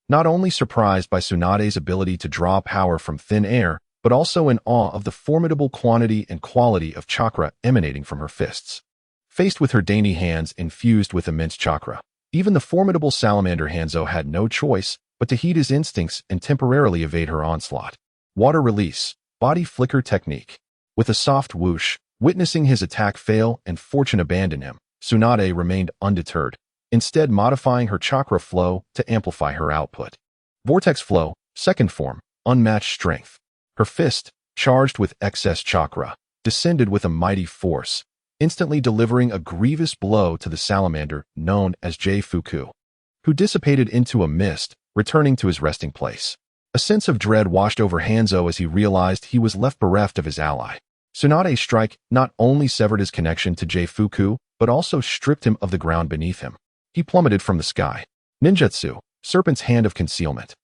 not only surprised by Tsunade's ability to draw power from thin air, but also in awe of the formidable quantity and quality of chakra emanating from her fists. Faced with her dainty hands infused with immense chakra, even the formidable salamander Hanzo had no choice but to heed his instincts and temporarily evade her onslaught. Water release, body flicker technique. With a soft whoosh, witnessing his attack fail and fortune abandon him, Tsunade remained undeterred, instead modifying her chakra flow to amplify her output. Vortex flow, second form, unmatched strength. Her fist, charged with excess chakra, descended with a mighty force, instantly delivering a grievous blow to the salamander known as Fuku, who dissipated into a mist, returning to his resting place. A sense of dread washed over Hanzo as he realized he was left bereft of his ally. Tsunade's strike not only severed his connection to Fuku, but also stripped him of the ground beneath him. He plummeted from the sky. Ninjutsu, serpent's hand of concealment.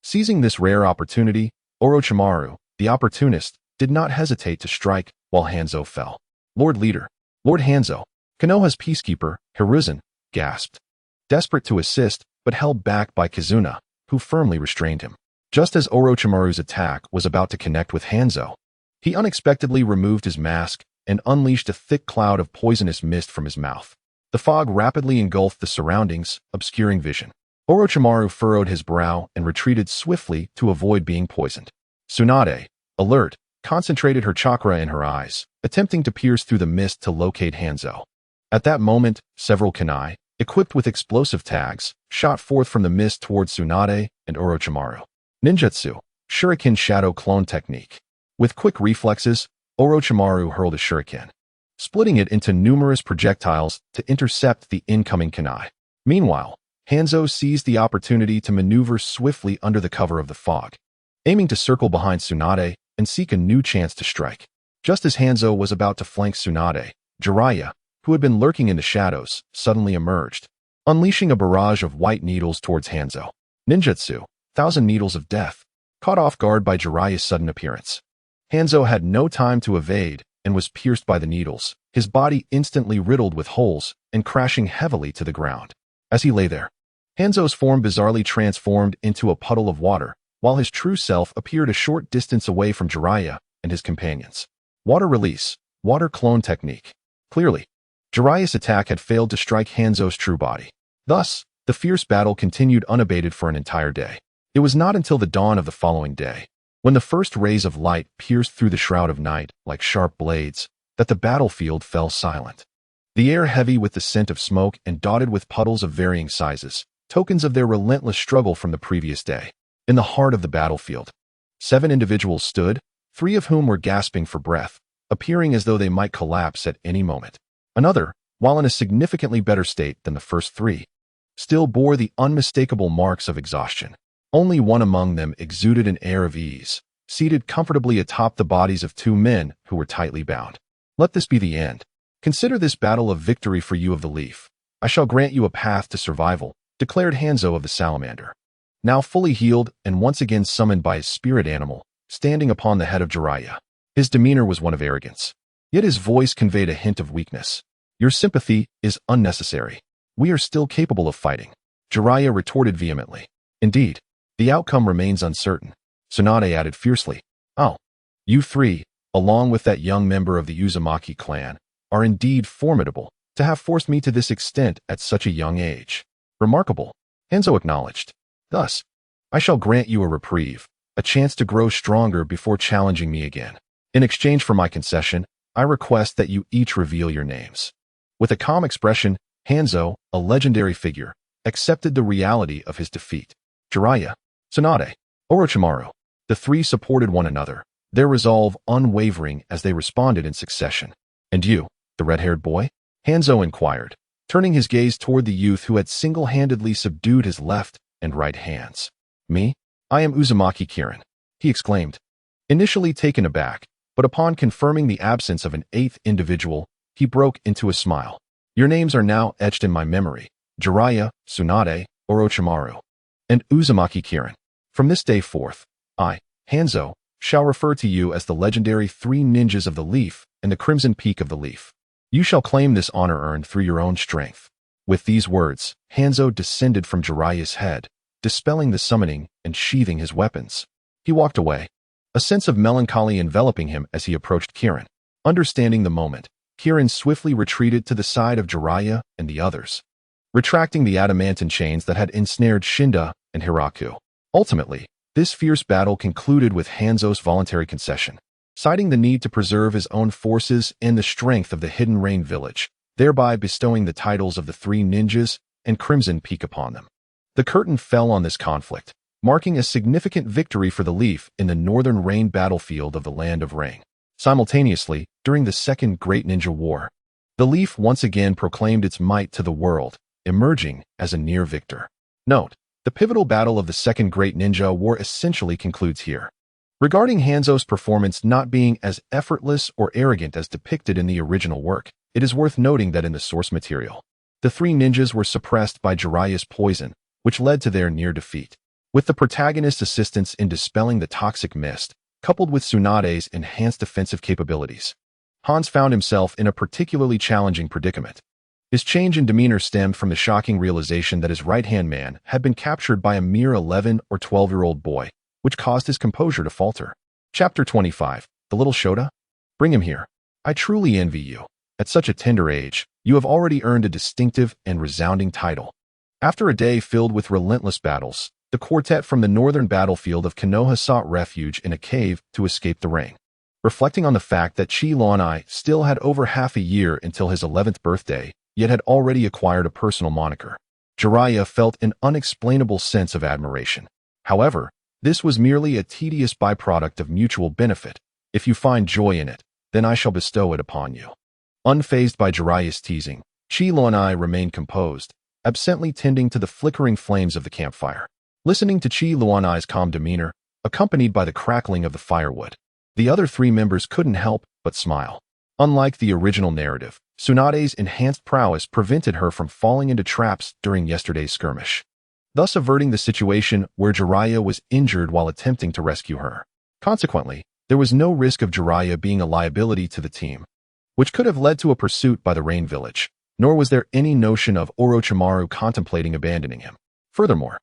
Seizing this rare opportunity, Orochimaru, the opportunist, did not hesitate to strike while Hanzo fell. Lord Leader, Lord Hanzo, Konoha's peacekeeper, Hiruzen, gasped, desperate to assist, but held back by Kizuna, who firmly restrained him. Just as Orochimaru's attack was about to connect with Hanzo, he unexpectedly removed his mask and unleashed a thick cloud of poisonous mist from his mouth. The fog rapidly engulfed the surroundings, obscuring vision. Orochimaru furrowed his brow and retreated swiftly to avoid being poisoned. Tsunade, alert, concentrated her chakra in her eyes, attempting to pierce through the mist to locate Hanzo. At that moment, several kunai, equipped with explosive tags, shot forth from the mist towards Tsunade and Orochimaru. Ninjutsu, shuriken shadow clone technique. With quick reflexes, Orochimaru hurled a shuriken, splitting it into numerous projectiles to intercept the incoming kunai. Meanwhile, Hanzo seized the opportunity to maneuver swiftly under the cover of the fog, aiming to circle behind Tsunade and seek a new chance to strike. Just as Hanzo was about to flank Tsunade, Jiraiya, who had been lurking in the shadows, suddenly emerged, unleashing a barrage of white needles towards Hanzo. Ninjutsu, thousand needles of death. Caught off guard by Jiraiya's sudden appearance, Hanzo had no time to evade and was pierced by the needles, his body instantly riddled with holes and crashing heavily to the ground. As he lay there, Hanzo's form bizarrely transformed into a puddle of water, while his true self appeared a short distance away from Jiraiya and his companions. Water release, water clone technique. Clearly, Jiraiya's attack had failed to strike Hanzo's true body. Thus, the fierce battle continued unabated for an entire day. It was not until the dawn of the following day, when the first rays of light pierced through the shroud of night like sharp blades, that the battlefield fell silent. The air heavy with the scent of smoke and dotted with puddles of varying sizes, tokens of their relentless struggle from the previous day. In the heart of the battlefield, 7 individuals stood, 3 of whom were gasping for breath, appearing as though they might collapse at any moment. Another, while in a significantly better state than the first 3, still bore the unmistakable marks of exhaustion. Only one among them exuded an air of ease, seated comfortably atop the bodies of 2 men who were tightly bound. Let this be the end. Consider this battle a victory for you of the Leaf. I shall grant you a path to survival, declared Hanzo of the Salamander. Now fully healed and once again summoned by his spirit animal, standing upon the head of Jiraiya. His demeanor was one of arrogance, yet his voice conveyed a hint of weakness. Your sympathy is unnecessary. We are still capable of fighting, Jiraiya retorted vehemently. Indeed, the outcome remains uncertain, Tsunade added fiercely. Oh, you 3, along with that young member of the Uzumaki clan, are indeed formidable, to have forced me to this extent at such a young age. Remarkable, Hanzo acknowledged. Thus, I shall grant you a reprieve, a chance to grow stronger before challenging me again. In exchange for my concession, I request that you each reveal your names. With a calm expression, Hanzo, a legendary figure, accepted the reality of his defeat. Jiraiya, Tsunade, Orochimaru. The 3 supported one another, their resolve unwavering as they responded in succession. And you, the red-haired boy? Hanzo inquired, turning his gaze toward the youth who had single-handedly subdued his left and right hands. Me? I am Uzumaki Kushina, he exclaimed, initially taken aback, but upon confirming the absence of an eighth individual, he broke into a smile. Your names are now etched in my memory, Jiraiya, Tsunade, Orochimaru, and Uzumaki Kushina. From this day forth, I, Hanzo, shall refer to you as the legendary three ninjas of the leaf and the crimson peak of the leaf. You shall claim this honor earned through your own strength. With these words, Hanzo descended from Jiraiya's head, dispelling the summoning and sheathing his weapons. He walked away, a sense of melancholy enveloping him as he approached Kushina. Understanding the moment, Kushina swiftly retreated to the side of Jiraiya and the others, retracting the adamantine chains that had ensnared Shinda and Hiraku. Ultimately, this fierce battle concluded with Hanzo's voluntary concession, citing the need to preserve his own forces and the strength of the Hidden Rain village, thereby bestowing the titles of the Three Ninjas and Crimson Peak upon them. The curtain fell on this conflict, marking a significant victory for the Leaf in the Northern Rain battlefield of the Land of Rain. Simultaneously, during the Second Great Ninja War, the Leaf once again proclaimed its might to the world, emerging as a near victor. Note: the pivotal battle of the Second Great Ninja War essentially concludes here. Regarding Hanzo's performance not being as effortless or arrogant as depicted in the original work, it is worth noting that in the source material, the three ninjas were suppressed by Jiraiya's poison, which led to their near defeat. With the protagonist's assistance in dispelling the toxic mist, coupled with Tsunade's enhanced defensive capabilities, Hans found himself in a particularly challenging predicament. His change in demeanor stemmed from the shocking realization that his right-hand man had been captured by a mere 11 or 12-year-old boy, which caused his composure to falter. Chapter 25. The Little Shota? Bring him here. I truly envy you. At such a tender age, you have already earned a distinctive and resounding title. After a day filled with relentless battles, the quartet from the northern battlefield of Konoha sought refuge in a cave to escape the rain. Reflecting on the fact that Chi Luonai still had over half a year until his 11th birthday, yet had already acquired a personal moniker, Jiraiya felt an unexplainable sense of admiration. However, this was merely a tedious byproduct of mutual benefit. If you find joy in it, then I shall bestow it upon you. Unfazed by Jiraiya's teasing, Chi Luonai remained composed, absently tending to the flickering flames of the campfire. Listening to Chi Luonai's calm demeanor, accompanied by the crackling of the firewood, the other three members couldn't help but smile. Unlike the original narrative, Tsunade's enhanced prowess prevented her from falling into traps during yesterday's skirmish, thus averting the situation where Jiraiya was injured while attempting to rescue her. Consequently, there was no risk of Jiraiya being a liability to the team, which could have led to a pursuit by the Rain Village, nor was there any notion of Orochimaru contemplating abandoning him. Furthermore,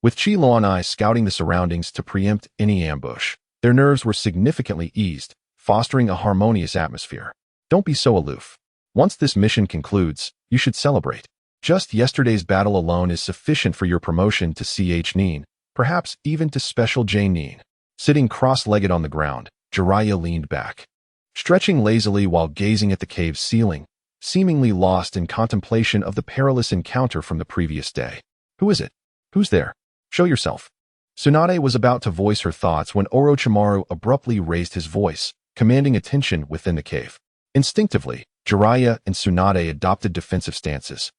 with Chi Luonai scouting the surroundings to preempt any ambush, their nerves were significantly eased, fostering a harmonious atmosphere. Don't be so aloof. Once this mission concludes, you should celebrate. Just yesterday's battle alone is sufficient for your promotion to CH Nin, perhaps even to Special J Nin. Sitting cross-legged on the ground, Jiraiya leaned back, stretching lazily while gazing at the cave's ceiling, seemingly lost in contemplation of the perilous encounter from the previous day. Who is it? Who's there? Show yourself. Tsunade was about to voice her thoughts when Orochimaru abruptly raised his voice, commanding attention within the cave. Instinctively, Jiraiya and Tsunade adopted defensive stances,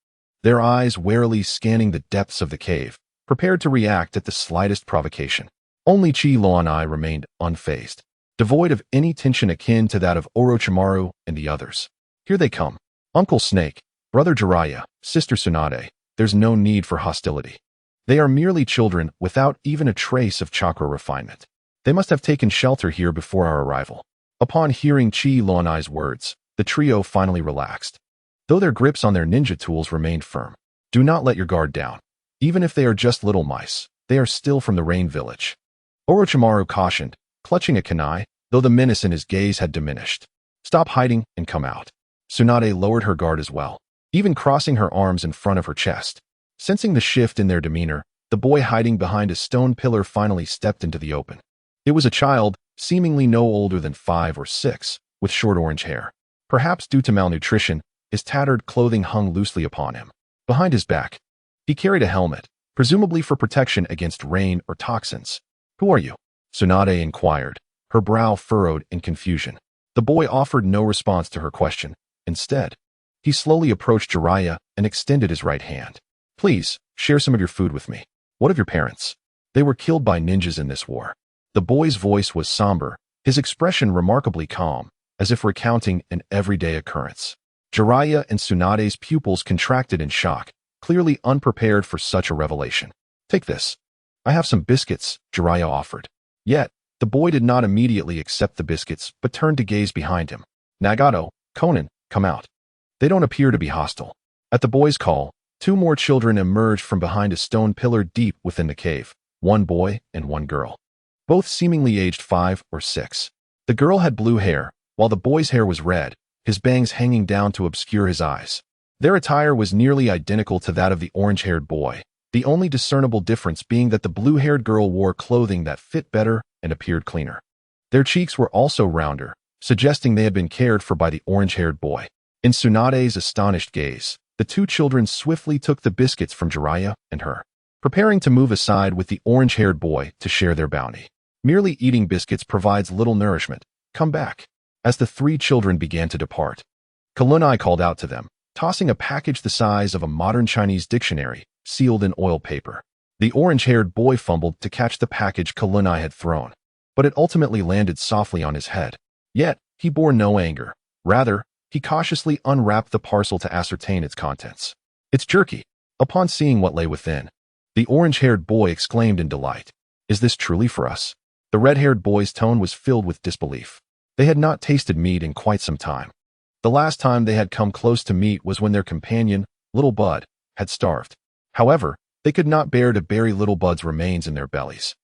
their eyes warily scanning the depths of the cave, prepared to react at the slightest provocation. Only Chi Luonai remained unfazed, devoid of any tension akin to that of Orochimaru and the others. Here they come. Uncle Snake, Brother Jiraiya, Sister Tsunade, there's no need for hostility. They are merely children without even a trace of chakra refinement. They must have taken shelter here before our arrival. Upon hearing Chi Luonai's words, the trio finally relaxed, though their grips on their ninja tools remained firm. Do not let your guard down. Even if they are just little mice, they are still from the Rain Village. Orochimaru cautioned, clutching a kunai, though the menace in his gaze had diminished. Stop hiding and come out. Tsunade lowered her guard as well, even crossing her arms in front of her chest. Sensing the shift in their demeanor, the boy hiding behind a stone pillar finally stepped into the open. It was a child, seemingly no older than 5 or 6, with short orange hair. Perhaps due to malnutrition, his tattered clothing hung loosely upon him. Behind his back, he carried a helmet, presumably for protection against rain or toxins. Who are you? Tsunade inquired, her brow furrowed in confusion. The boy offered no response to her question. Instead, He slowly approached Jiraiya and extended his right hand. Please, share some of your food with me. What of your parents? They were killed by ninjas in this war. The boy's voice was somber, his expression remarkably calm, as if recounting an everyday occurrence. Jiraiya and Tsunade's pupils contracted in shock, clearly unprepared for such a revelation. Take this. I have some biscuits, Jiraiya offered. Yet, the boy did not immediately accept the biscuits, but turned to gaze behind him. Nagato, Conan, come out. They don't appear to be hostile. At the boy's call, 2 more children emerged from behind a stone pillar deep within the cave, 1 boy and 1 girl. Both seemingly aged 5 or 6. The girl had blue hair, while the boy's hair was red, his bangs hanging down to obscure his eyes. Their attire was nearly identical to that of the orange-haired boy, the only discernible difference being that the blue-haired girl wore clothing that fit better and appeared cleaner. Their cheeks were also rounder, suggesting they had been cared for by the orange-haired boy. In Tsunade's astonished gaze, the 2 children swiftly took the biscuits from Jiraiya and her, preparing to move aside with the orange-haired boy to share their bounty. Merely eating biscuits provides little nourishment. Come back. As the 3 children began to depart, Kalunai called out to them, tossing a package the size of a modern Chinese dictionary, sealed in oil paper. The orange-haired boy fumbled to catch the package Kalunai had thrown, but it ultimately landed softly on his head. Yet, he bore no anger. Rather, he cautiously unwrapped the parcel to ascertain its contents. It's jerky. Upon seeing what lay within, the orange-haired boy exclaimed in delight. Is this truly for us? The red-haired boy's tone was filled with disbelief. They had not tasted meat in quite some time. The last time they had come close to meat was when their companion, Little Bud, had starved. However, they could not bear to bury Little Bud's remains in their bellies.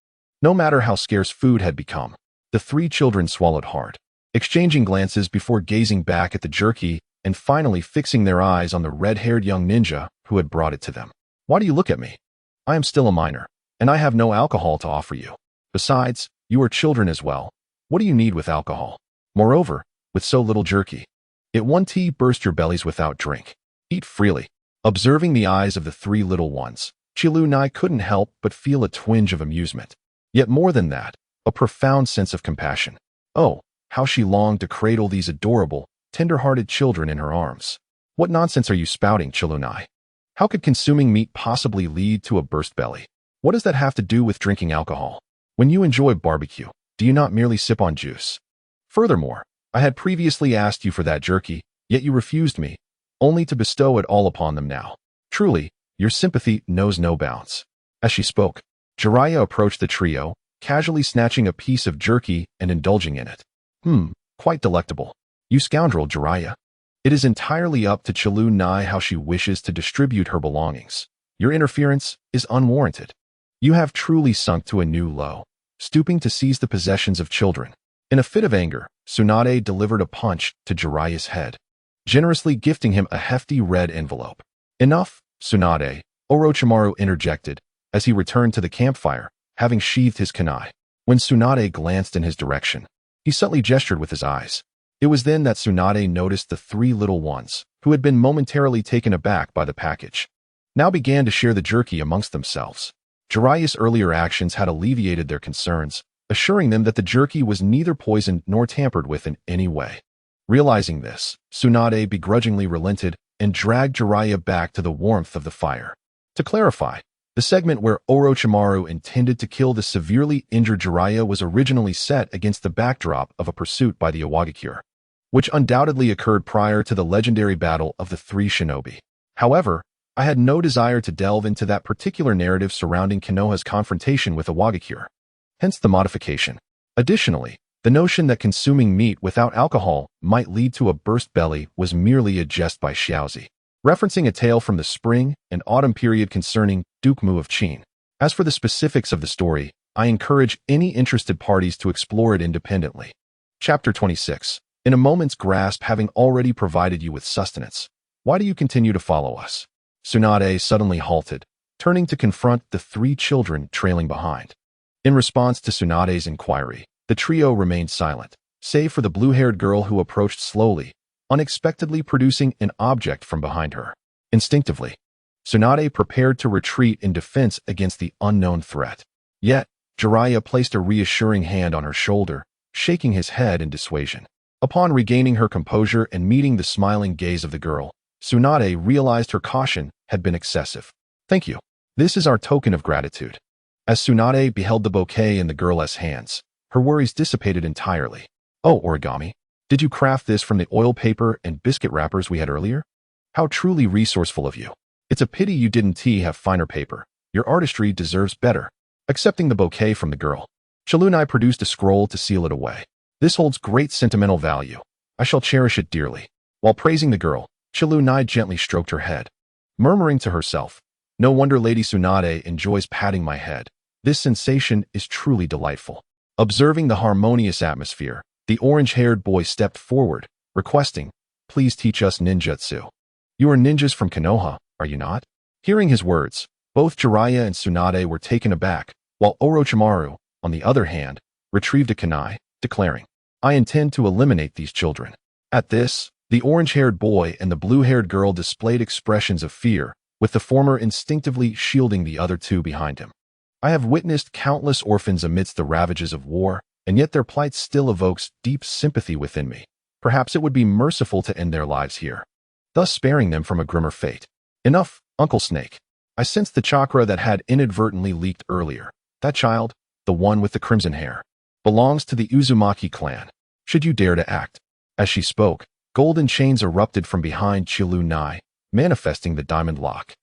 No matter how scarce food had become, the 3 children swallowed hard, exchanging glances before gazing back at the jerky and finally fixing their eyes on the red-haired young ninja who had brought it to them. Why do you look at me? I am still a minor, and I have no alcohol to offer you. Besides, you are children as well. What do you need with alcohol? Moreover, with so little jerky. It won't tea burst your bellies without drink. Eat freely. Observing the eyes of the 3 little ones, Chilunai couldn't help but feel a twinge of amusement. Yet more than that, a profound sense of compassion. Oh, how she longed to cradle these adorable, tender-hearted children in her arms. What nonsense are you spouting, Chilunai? How could consuming meat possibly lead to a burst belly? What does that have to do with drinking alcohol? When you enjoy barbecue, do you not merely sip on juice? Furthermore, I had previously asked you for that jerky, yet you refused me, only to bestow it all upon them now. Truly, your sympathy knows no bounds. As she spoke, Jiraiya approached the trio, casually snatching a piece of jerky and indulging in it. Quite delectable. You scoundrel, Jiraiya. It is entirely up to Chilunai how she wishes to distribute her belongings. Your interference is unwarranted. You have truly sunk to a new low, stooping to seize the possessions of children. In a fit of anger, Tsunade delivered a punch to Jiraiya's head, generously gifting him a hefty red envelope. Enough, Tsunade, Orochimaru interjected, as he returned to the campfire, having sheathed his kunai. When Tsunade glanced in his direction, he subtly gestured with his eyes. It was then that Tsunade noticed the 3 little ones, who had been momentarily taken aback by the package, now began to share the jerky amongst themselves. Jiraiya's earlier actions had alleviated their concerns, assuring them that the jerky was neither poisoned nor tampered with in any way. Realizing this, Tsunade begrudgingly relented and dragged Jiraiya back to the warmth of the fire. To clarify, the segment where Orochimaru intended to kill the severely injured Jiraiya was originally set against the backdrop of a pursuit by the Iwagakure, which undoubtedly occurred prior to the legendary battle of the 3 shinobi. However, I had no desire to delve into that particular narrative surrounding Konoha's confrontation with Iwagakure. Hence the modification. Additionally, the notion that consuming meat without alcohol might lead to a burst belly was merely a jest by Xiaozi, referencing a tale from the spring and autumn period concerning Duke Mu of Qin. As for the specifics of the story, I encourage any interested parties to explore it independently. Chapter 26. In a moment's grasp, having already provided you with sustenance, why do you continue to follow us? Tsunade suddenly halted, turning to confront the 3 children trailing behind. In response to Tsunade's inquiry, the trio remained silent, save for the blue-haired girl who approached slowly, unexpectedly producing an object from behind her. Instinctively, Tsunade prepared to retreat in defense against the unknown threat. Yet, Jiraiya placed a reassuring hand on her shoulder, shaking his head in dissuasion. Upon regaining her composure and meeting the smiling gaze of the girl, Tsunade realized her caution had been excessive. Thank you. This is our token of gratitude. As Tsunade beheld the bouquet in the girl's hands, her worries dissipated entirely. Oh, origami. Did you craft this from the oil paper and biscuit wrappers we had earlier? How truly resourceful of you. It's a pity you didn't have finer paper. Your artistry deserves better. Accepting the bouquet from the girl, Chilunai produced a scroll to seal it away. This holds great sentimental value. I shall cherish it dearly. While praising the girl, Chilunai gently stroked her head, murmuring to herself, "No wonder Lady Tsunade enjoys patting my head. This sensation is truly delightful." Observing the harmonious atmosphere, the orange-haired boy stepped forward, requesting, "Please teach us ninjutsu. You are ninjas from Konoha, are you not?" Hearing his words, both Jiraiya and Tsunade were taken aback, while Orochimaru, on the other hand, retrieved a kunai, declaring, "I intend to eliminate these children." At this, the orange-haired boy and the blue-haired girl displayed expressions of fear, with the former instinctively shielding the other two behind him. I have witnessed countless orphans amidst the ravages of war, and yet their plight still evokes deep sympathy within me. Perhaps it would be merciful to end their lives here, thus sparing them from a grimmer fate. Enough, Uncle Snake. I sensed the chakra that had inadvertently leaked earlier. That child, the one with the crimson hair, belongs to the Uzumaki clan. Should you dare to act? As she spoke, golden chains erupted from behind Chilunai, manifesting the diamond lock.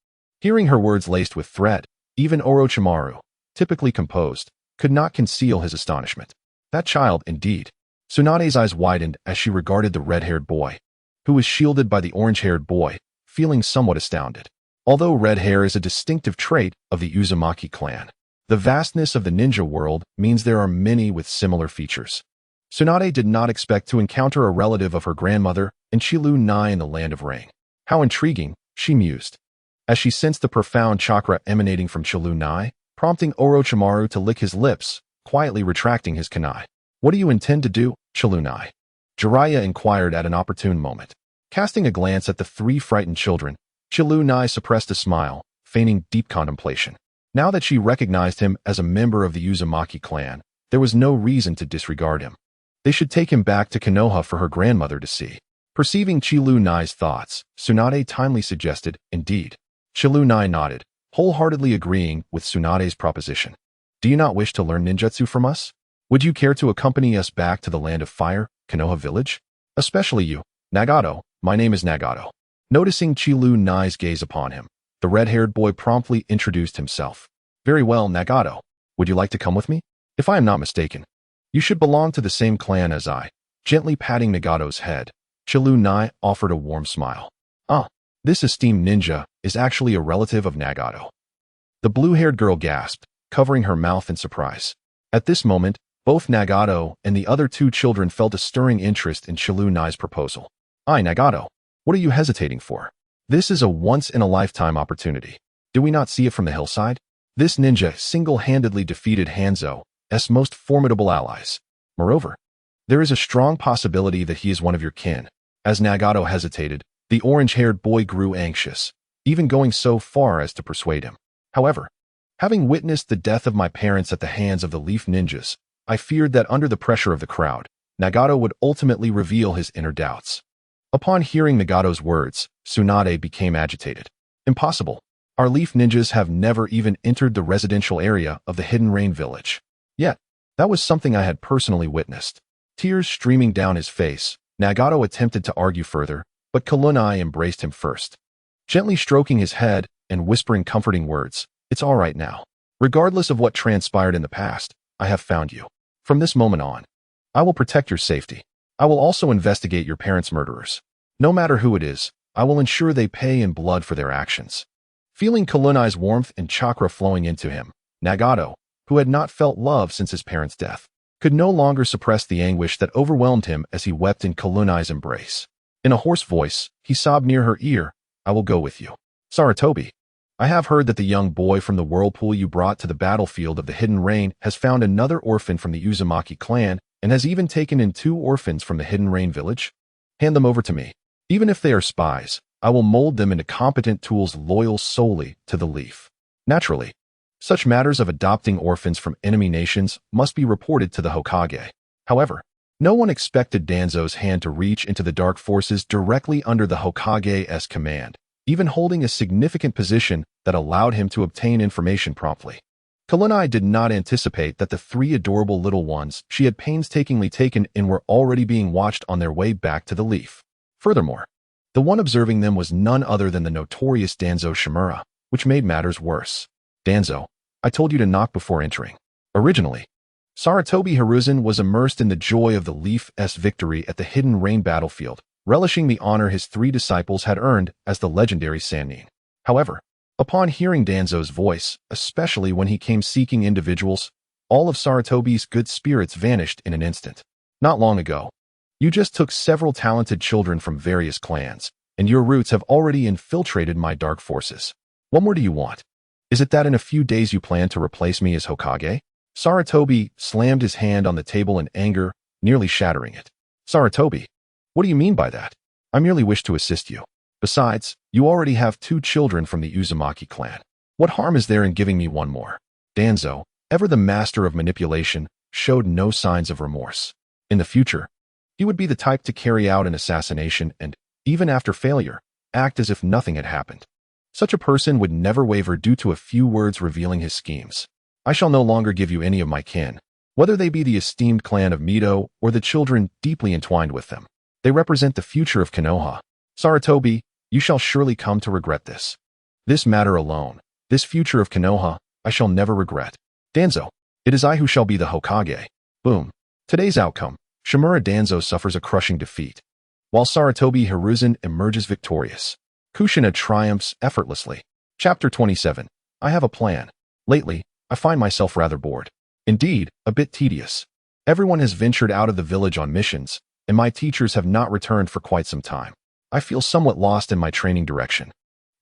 Hearing her words laced with threat, even Orochimaru, typically composed, could not conceal his astonishment. That child, indeed. Tsunade's eyes widened as she regarded the red-haired boy, who was shielded by the orange-haired boy, feeling somewhat astounded. Although red hair is a distinctive trait of the Uzumaki clan, the vastness of the ninja world means there are many with similar features. Tsunade did not expect to encounter a relative of her grandmother and Chilunai in the land of rain. How intriguing, she mused, as she sensed the profound chakra emanating from Chilunai, prompting Orochimaru to lick his lips, quietly retracting his kunai. "What do you intend to do, Chilunai?" Jiraiya inquired at an opportune moment. Casting a glance at the three frightened children, Chilunai suppressed a smile, feigning deep contemplation. Now that she recognized him as a member of the Uzumaki clan, there was no reason to disregard him. They should take him back to Konoha for her grandmother to see. Perceiving Chilunai's thoughts, Tsunade timely suggested, "Indeed." Chilunai nodded, wholeheartedly agreeing with Tsunade's proposition. "Do you not wish to learn ninjutsu from us? Would you care to accompany us back to the land of fire, Konoha village? Especially you, Nagato. My name is Nagato." Noticing Chilunai's gaze upon him, the red-haired boy promptly introduced himself. "Very well, Nagato. Would you like to come with me? If I am not mistaken, you should belong to the same clan as I." Gently patting Nagato's head, Chilunai offered a warm smile. "Ah, this esteemed ninja is actually a relative of Nagato." The blue-haired girl gasped, covering her mouth in surprise. At this moment, both Nagato and the other two children felt a stirring interest in Chilunai's proposal. "Aye, Nagato, what are you hesitating for? This is a once-in-a-lifetime opportunity. Do we not see it from the hillside? This ninja single-handedly defeated Hanzo's most formidable allies. Moreover, there is a strong possibility that he is one of your kin." As Nagato hesitated, the orange-haired boy grew anxious, even going so far as to persuade him. "However, having witnessed the death of my parents at the hands of the Leaf Ninjas, I feared that under the pressure of the crowd, Nagato would ultimately reveal his inner doubts." Upon hearing Nagato's words, Tsunade became agitated. "Impossible. Our Leaf Ninjas have never even entered the residential area of the Hidden Rain village. Yet, that was something I had personally witnessed." Tears streaming down his face, Nagato attempted to argue further, but Chilunai embraced him first, gently stroking his head and whispering comforting words. "It's all right now. Regardless of what transpired in the past, I have found you. From this moment on, I will protect your safety. I will also investigate your parents' murderers. No matter who it is, I will ensure they pay in blood for their actions." Feeling Chilunai's warmth and chakra flowing into him, Nagato, who had not felt love since his parents' death, could no longer suppress the anguish that overwhelmed him as he wept in Chilunai's embrace. In a hoarse voice, he sobbed near her ear, "I will go with you. Sarutobi, I have heard that the young boy from the whirlpool you brought to the battlefield of the Hidden Rain has found another orphan from the Uzumaki clan and has even taken in 2 orphans from the Hidden Rain village. Hand them over to me. Even if they are spies, I will mold them into competent tools loyal solely to the Leaf." Naturally, such matters of adopting orphans from enemy nations must be reported to the Hokage. However, No one expected Danzo's hand to reach into the dark forces directly under the Hokage's command, even holding a significant position that allowed him to obtain information promptly. Kulinai did not anticipate that the three adorable little ones she had painstakingly taken in were already being watched on their way back to the leaf. Furthermore, the one observing them was none other than the notorious Danzo Shimura, which made matters worse. Danzo, I told you to knock before entering. Originally, Sarutobi Hiruzen was immersed in the joy of the Leaf's victory at the Hidden Rain battlefield, relishing the honor his three disciples had earned as the legendary Sannin. However, upon hearing Danzo's voice, especially when he came seeking individuals, all of Sarutobi's good spirits vanished in an instant. Not long ago, you just took several talented children from various clans, and your roots have already infiltrated my dark forces. What more do you want? Is it that in a few days you plan to replace me as Hokage? Sarutobi slammed his hand on the table in anger, nearly shattering it. Sarutobi, what do you mean by that? I merely wish to assist you. Besides, you already have 2 children from the Uzumaki clan. What harm is there in giving me one more? Danzo, ever the master of manipulation, showed no signs of remorse. In the future, he would be the type to carry out an assassination and, even after failure, act as if nothing had happened. Such a person would never waver due to a few words revealing his schemes. I shall no longer give you any of my kin, whether they be the esteemed clan of Mito or the children deeply entwined with them. They represent the future of Konoha. Sarutobi, you shall surely come to regret this. This matter alone, this future of Konoha, I shall never regret. Danzo, it is I who shall be the Hokage. Boom. Today's outcome, Shimura Danzo suffers a crushing defeat, while Sarutobi Hiruzen emerges victorious. Kushina triumphs effortlessly. Chapter 27. I have a plan. Lately, I find myself rather bored. Indeed, a bit tedious. Everyone has ventured out of the village on missions, and my teachers have not returned for quite some time. I feel somewhat lost in my training direction.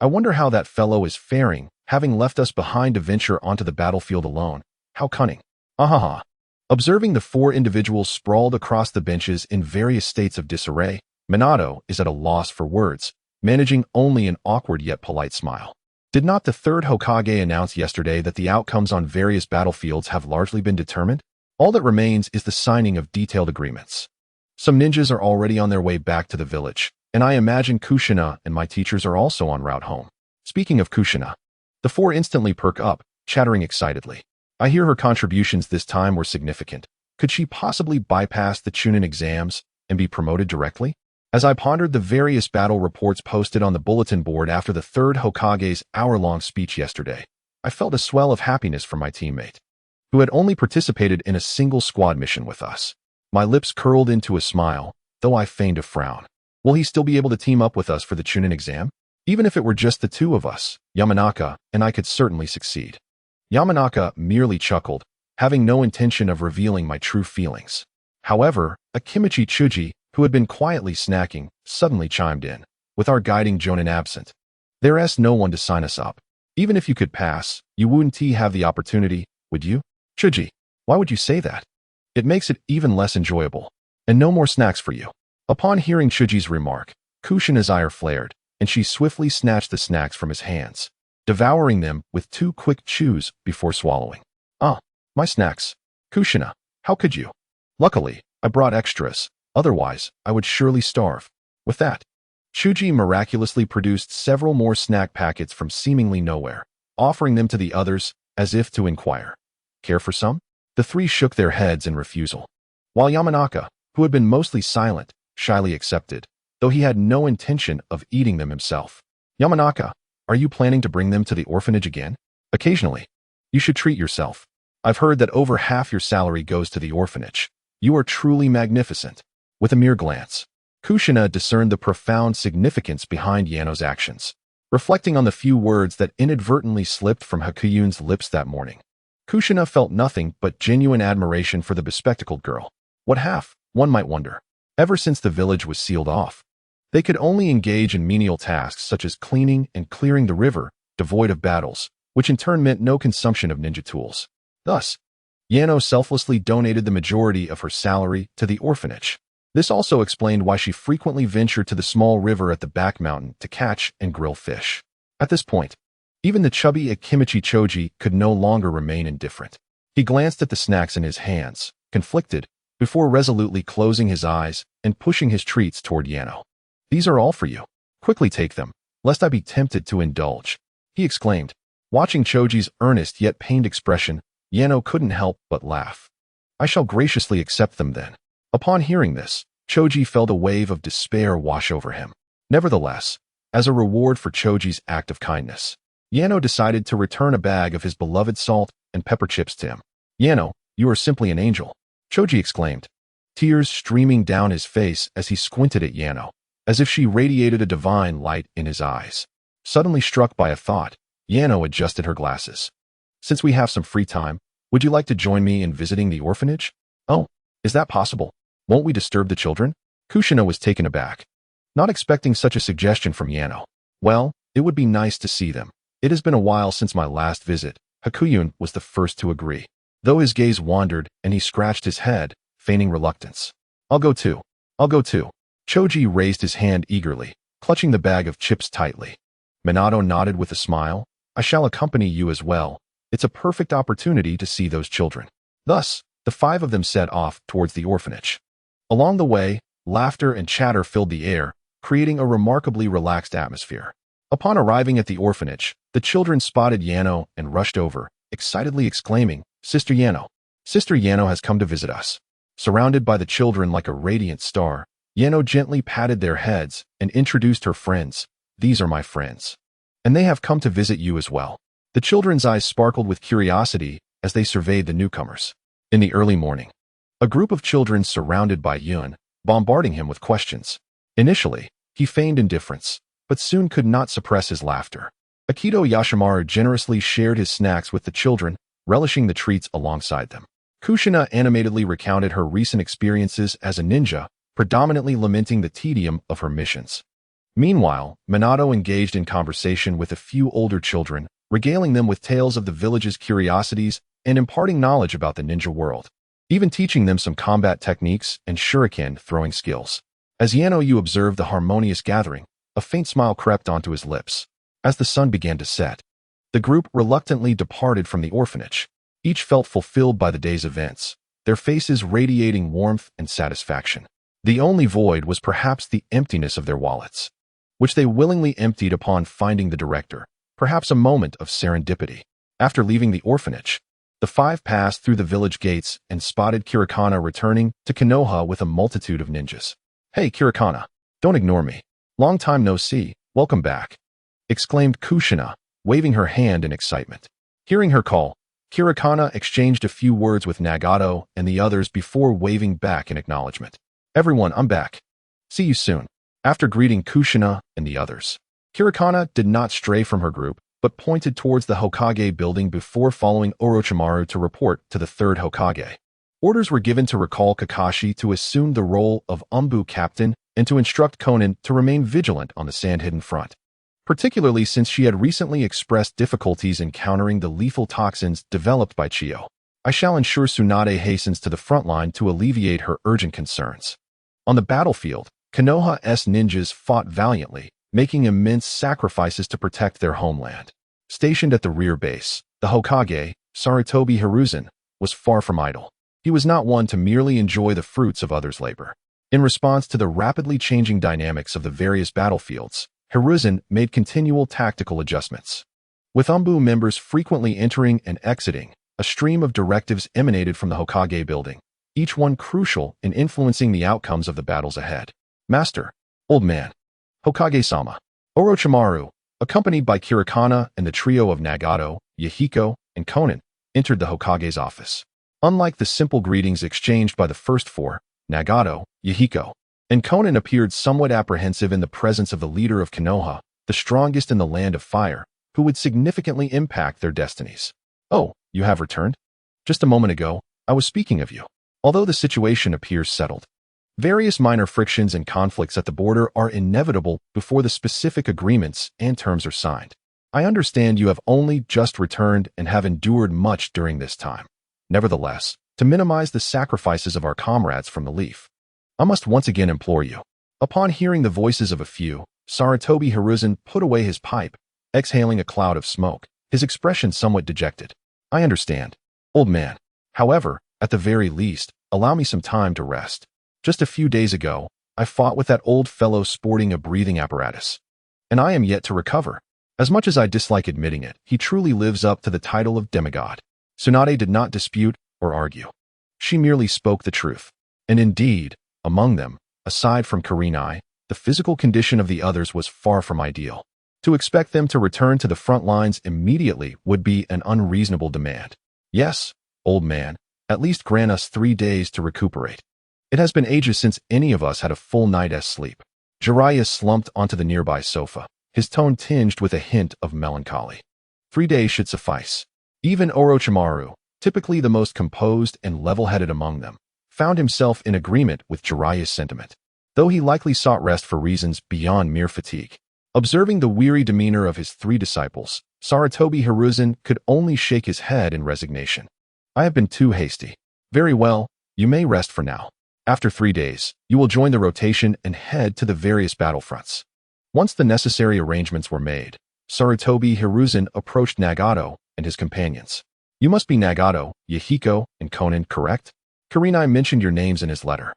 I wonder how that fellow is faring, having left us behind to venture onto the battlefield alone. How cunning. Ahaha. Observing the 4 individuals sprawled across the benches in various states of disarray, Minato is at a loss for words, managing only an awkward yet polite smile. Did not the 3rd Hokage announce yesterday that the outcomes on various battlefields have largely been determined? All that remains is the signing of detailed agreements. Some ninjas are already on their way back to the village, and I imagine Kushina and my teachers are also en route home. Speaking of Kushina, the 4 instantly perk up, chattering excitedly. I hear her contributions this time were significant. Could she possibly bypass the Chunin exams and be promoted directly? As I pondered the various battle reports posted on the bulletin board after the 3rd Hokage's hour-long speech yesterday, I felt a swell of happiness for my teammate, who had only participated in a single squad mission with us. My lips curled into a smile, though I feigned a frown. Will he still be able to team up with us for the Chunin exam? Even if it were just the 2 of us, Yamanaka and I could certainly succeed. Yamanaka merely chuckled, having no intention of revealing my true feelings. However, Akimichi Chuji, who had been quietly snacking, suddenly chimed in. With our guiding Jonin absent, there's no one to sign us up. Even if you could pass, you wouldn't have the opportunity, would you? Chuji, why would you say that? It makes it even less enjoyable. And no more snacks for you. Upon hearing Chuji's remark, Kushina's ire flared, and she swiftly snatched the snacks from his hands, devouring them with 2 quick chews before swallowing. Ah, my snacks. Kushina, how could you? Luckily, I brought extras. Otherwise, I would surely starve. With that, Chuji miraculously produced several more snack packets from seemingly nowhere, offering them to the others, as if to inquire. Care for some? The 3 shook their heads in refusal, while Yamanaka, who had been mostly silent, shyly accepted, though he had no intention of eating them himself. Yamanaka, are you planning to bring them to the orphanage again? Occasionally. You should treat yourself. I've heard that over half your salary goes to the orphanage. You are truly magnificent. With a mere glance, Kushina discerned the profound significance behind Yano's actions. Reflecting on the few words that inadvertently slipped from Hakuyun's lips that morning, Kushina felt nothing but genuine admiration for the bespectacled girl. What half, one might wonder. Ever since the village was sealed off, they could only engage in menial tasks such as cleaning and clearing the river, devoid of battles, which in turn meant no consumption of ninja tools. Thus, Yano selflessly donated the majority of her salary to the orphanage. This also explained why she frequently ventured to the small river at the back mountain to catch and grill fish. At this point, even the chubby Akimichi Choji could no longer remain indifferent. He glanced at the snacks in his hands, conflicted, before resolutely closing his eyes and pushing his treats toward Yano. "These are all for you. Quickly take them, lest I be tempted to indulge," he exclaimed. Watching Choji's earnest yet pained expression, Yano couldn't help but laugh. "I shall graciously accept them then." Upon hearing this, Choji felt a wave of despair wash over him. Nevertheless, as a reward for Choji's act of kindness, Yano decided to return a bag of his beloved salt and pepper chips to him. "Yano, you are simply an angel," Choji exclaimed, tears streaming down his face as he squinted at Yano, as if she radiated a divine light in his eyes. Suddenly struck by a thought, Yano adjusted her glasses. "Since we have some free time, would you like to join me in visiting the orphanage?" "Oh, is that possible? Won't we disturb the children?" Kushina was taken aback, not expecting such a suggestion from Yano. "Well, it would be nice to see them. It has been a while since my last visit." Hakuyun was the first to agree, though his gaze wandered and he scratched his head, feigning reluctance. I'll go too. Choji raised his hand eagerly, clutching the bag of chips tightly. Minato nodded with a smile. "I shall accompany you as well. It's a perfect opportunity to see those children." Thus, the five of them set off towards the orphanage. Along the way, laughter and chatter filled the air, creating a remarkably relaxed atmosphere. Upon arriving at the orphanage, the children spotted Yano and rushed over, excitedly exclaiming, Sister Yano has come to visit us." Surrounded by the children like a radiant star, Yano gently patted their heads and introduced her friends. "These are my friends. And they have come to visit you as well." The children's eyes sparkled with curiosity as they surveyed the newcomers. In the early morning, a group of children surrounded by Yun, bombarding him with questions. Initially, he feigned indifference, but soon could not suppress his laughter. Akito Yashimaru generously shared his snacks with the children, relishing the treats alongside them. Kushina animatedly recounted her recent experiences as a ninja, predominantly lamenting the tedium of her missions. Meanwhile, Minato engaged in conversation with a few older children, regaling them with tales of the village's curiosities and imparting knowledge about the ninja world, even teaching them some combat techniques and shuriken throwing skills. As Yano observed the harmonious gathering, a faint smile crept onto his lips. As the sun began to set, the group reluctantly departed from the orphanage. Each felt fulfilled by the day's events, their faces radiating warmth and satisfaction. The only void was perhaps the emptiness of their wallets, which they willingly emptied upon finding the director, perhaps a moment of serendipity. After leaving the orphanage, the five passed through the village gates and spotted Kirikana returning to Konoha with a multitude of ninjas. "Hey, Kirikana, don't ignore me. Long time no see, welcome back," exclaimed Kushina, waving her hand in excitement. Hearing her call, Kirikana exchanged a few words with Nagato and the others before waving back in acknowledgement. "Everyone, I'm back. See you soon." After greeting Kushina and the others, Kirikana did not stray from her group, but pointed towards the Hokage building before following Orochimaru to report to the third Hokage. Orders were given to recall Kakashi to assume the role of Umbu captain and to instruct Konan to remain vigilant on the sand-hidden front, particularly since she had recently expressed difficulties encountering the lethal toxins developed by Chiyo. "I shall ensure Tsunade hastens to the front line to alleviate her urgent concerns." On the battlefield, Konoha's ninjas fought valiantly, making immense sacrifices to protect their homeland. Stationed at the rear base, the Hokage, Sarutobi Hiruzen, was far from idle. He was not one to merely enjoy the fruits of others' labor. In response to the rapidly changing dynamics of the various battlefields, Hiruzen made continual tactical adjustments. With Umbu members frequently entering and exiting, a stream of directives emanated from the Hokage building, each one crucial in influencing the outcomes of the battles ahead. "Master, old man, Hokage-sama." Orochimaru, accompanied by Kirikana and the trio of Nagato, Yahiko, and Konan, entered the Hokage's office. Unlike the simple greetings exchanged by the first four, Nagato, Yahiko, and Konan appeared somewhat apprehensive in the presence of the leader of Konoha, the strongest in the land of fire, who would significantly impact their destinies. "Oh, you have returned? Just a moment ago, I was speaking of you." Although the situation appears settled, various minor frictions and conflicts at the border are inevitable before the specific agreements and terms are signed. "I understand you have only just returned and have endured much during this time. Nevertheless, to minimize the sacrifices of our comrades from the Leaf, I must once again implore you." Upon hearing the voices of a few, Sarutobi Hiruzen put away his pipe, exhaling a cloud of smoke, his expression somewhat dejected. "I understand, old man. However, at the very least, allow me some time to rest. Just a few days ago, I fought with that old fellow sporting a breathing apparatus. And I am yet to recover. As much as I dislike admitting it, he truly lives up to the title of demigod. Tsunade did not dispute or argue. She merely spoke the truth. And indeed, among them, aside from Kurenai, the physical condition of the others was far from ideal. To expect them to return to the front lines immediately would be an unreasonable demand. Yes, old man, at least grant us 3 days to recuperate. It has been ages since any of us had a full night's sleep. Jiraiya slumped onto the nearby sofa, his tone tinged with a hint of melancholy. 3 days should suffice. Even Orochimaru, typically the most composed and level-headed among them, found himself in agreement with Jiraiya's sentiment, though he likely sought rest for reasons beyond mere fatigue. Observing the weary demeanor of his 3 disciples, Sarutobi Hiruzen could only shake his head in resignation. I have been too hasty. Very well, you may rest for now. After 3 days, you will join the rotation and head to the various battlefronts. Once the necessary arrangements were made, Sarutobi Hiruzen approached Nagato and his companions. You must be Nagato, Yahiko, and Konan, correct? Kurenai mentioned your names in his letter.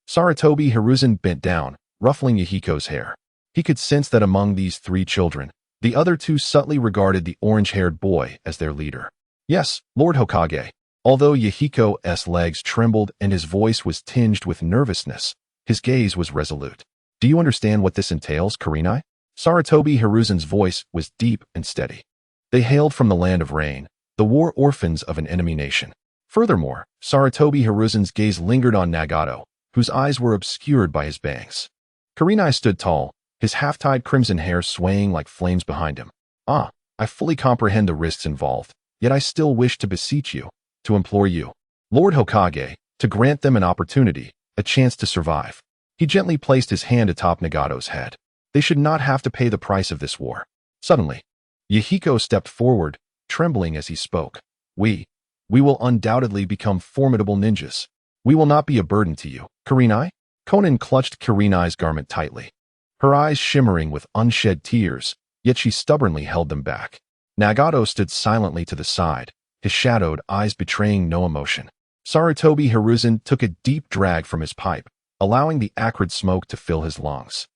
Sarutobi Hiruzen bent down, ruffling Yahiko's hair. He could sense that among these 3 children, the other 2 subtly regarded the orange-haired boy as their leader. Yes, Lord Hokage. Although Yahiko's legs trembled and his voice was tinged with nervousness, his gaze was resolute. Do you understand what this entails, Kurenai? Sarutobi Hiruzen's voice was deep and steady. They hailed from the land of rain, the war orphans of an enemy nation. Furthermore, Sarutobi Hiruzen's gaze lingered on Nagato, whose eyes were obscured by his bangs. Kurenai stood tall, his half-tied crimson hair swaying like flames behind him. I fully comprehend the risks involved, yet I still wish to beseech you, to implore you, Lord Hokage, to grant them an opportunity, a chance to survive. He gently placed his hand atop Nagato's head. They should not have to pay the price of this war. Suddenly, Yahiko stepped forward, trembling as he spoke. We will undoubtedly become formidable ninjas. We will not be a burden to you. Kurenai? Konan clutched Kurenai's garment tightly, her eyes shimmering with unshed tears, yet she stubbornly held them back. Nagato stood silently to the side, his shadowed eyes betraying no emotion. Sarutobi Hiruzen took a deep drag from his pipe, allowing the acrid smoke to fill his lungs.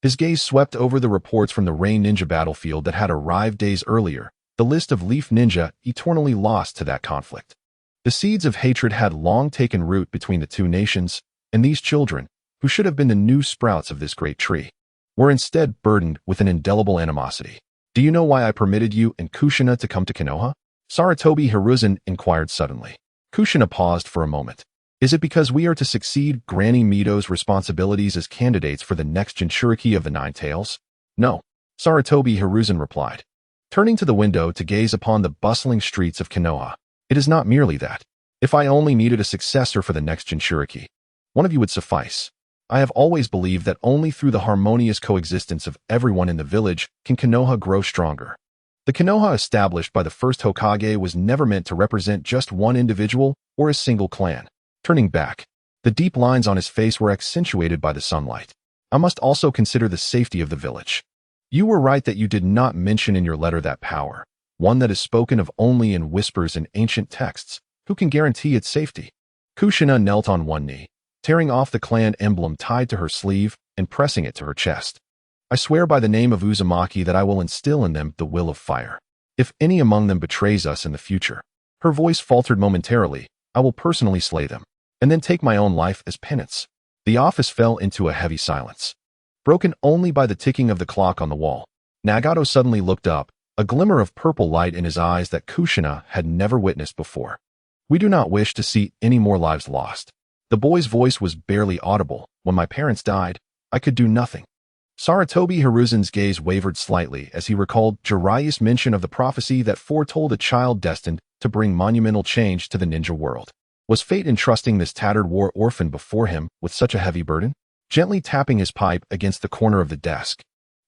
His gaze swept over the reports from the Rain Ninja battlefield that had arrived days earlier, the list of Leaf Ninja eternally lost to that conflict. The seeds of hatred had long taken root between the 2 nations, and these children, who should have been the new sprouts of this great tree, were instead burdened with an indelible animosity. Do you know why I permitted you and Kushina to come to Konoha? Sarutobi Hiruzen inquired suddenly. Kushina paused for a moment. Is it because we are to succeed Granny Mito's responsibilities as candidates for the next Jinchūriki of the 9 Tails? No, Sarutobi Hiruzen replied, turning to the window to gaze upon the bustling streets of Konoha. It is not merely that. If I only needed a successor for the next Jinchūriki, one of you would suffice. I have always believed that only through the harmonious coexistence of everyone in the village can Konoha grow stronger. The Konoha established by the first Hokage was never meant to represent just one individual or a single clan. Turning back, the deep lines on his face were accentuated by the sunlight. I must also consider the safety of the village. You were right that you did not mention in your letter that power, one that is spoken of only in whispers in ancient texts. Who can guarantee its safety? Kushina knelt on one knee, tearing off the clan emblem tied to her sleeve and pressing it to her chest. I swear by the name of Uzumaki that I will instill in them the will of fire. If any among them betrays us in the future, her voice faltered momentarily, I will personally slay them, and then take my own life as penance. The office fell into a heavy silence, broken only by the ticking of the clock on the wall. Nagato suddenly looked up, a glimmer of purple light in his eyes that Kushina had never witnessed before. We do not wish to see any more lives lost. The boy's voice was barely audible. When my parents died, I could do nothing. Sarutobi Hiruzen's gaze wavered slightly as he recalled Jiraiya's mention of the prophecy that foretold a child destined to bring monumental change to the ninja world. Was fate entrusting this tattered war orphan before him with such a heavy burden? Gently tapping his pipe against the corner of the desk,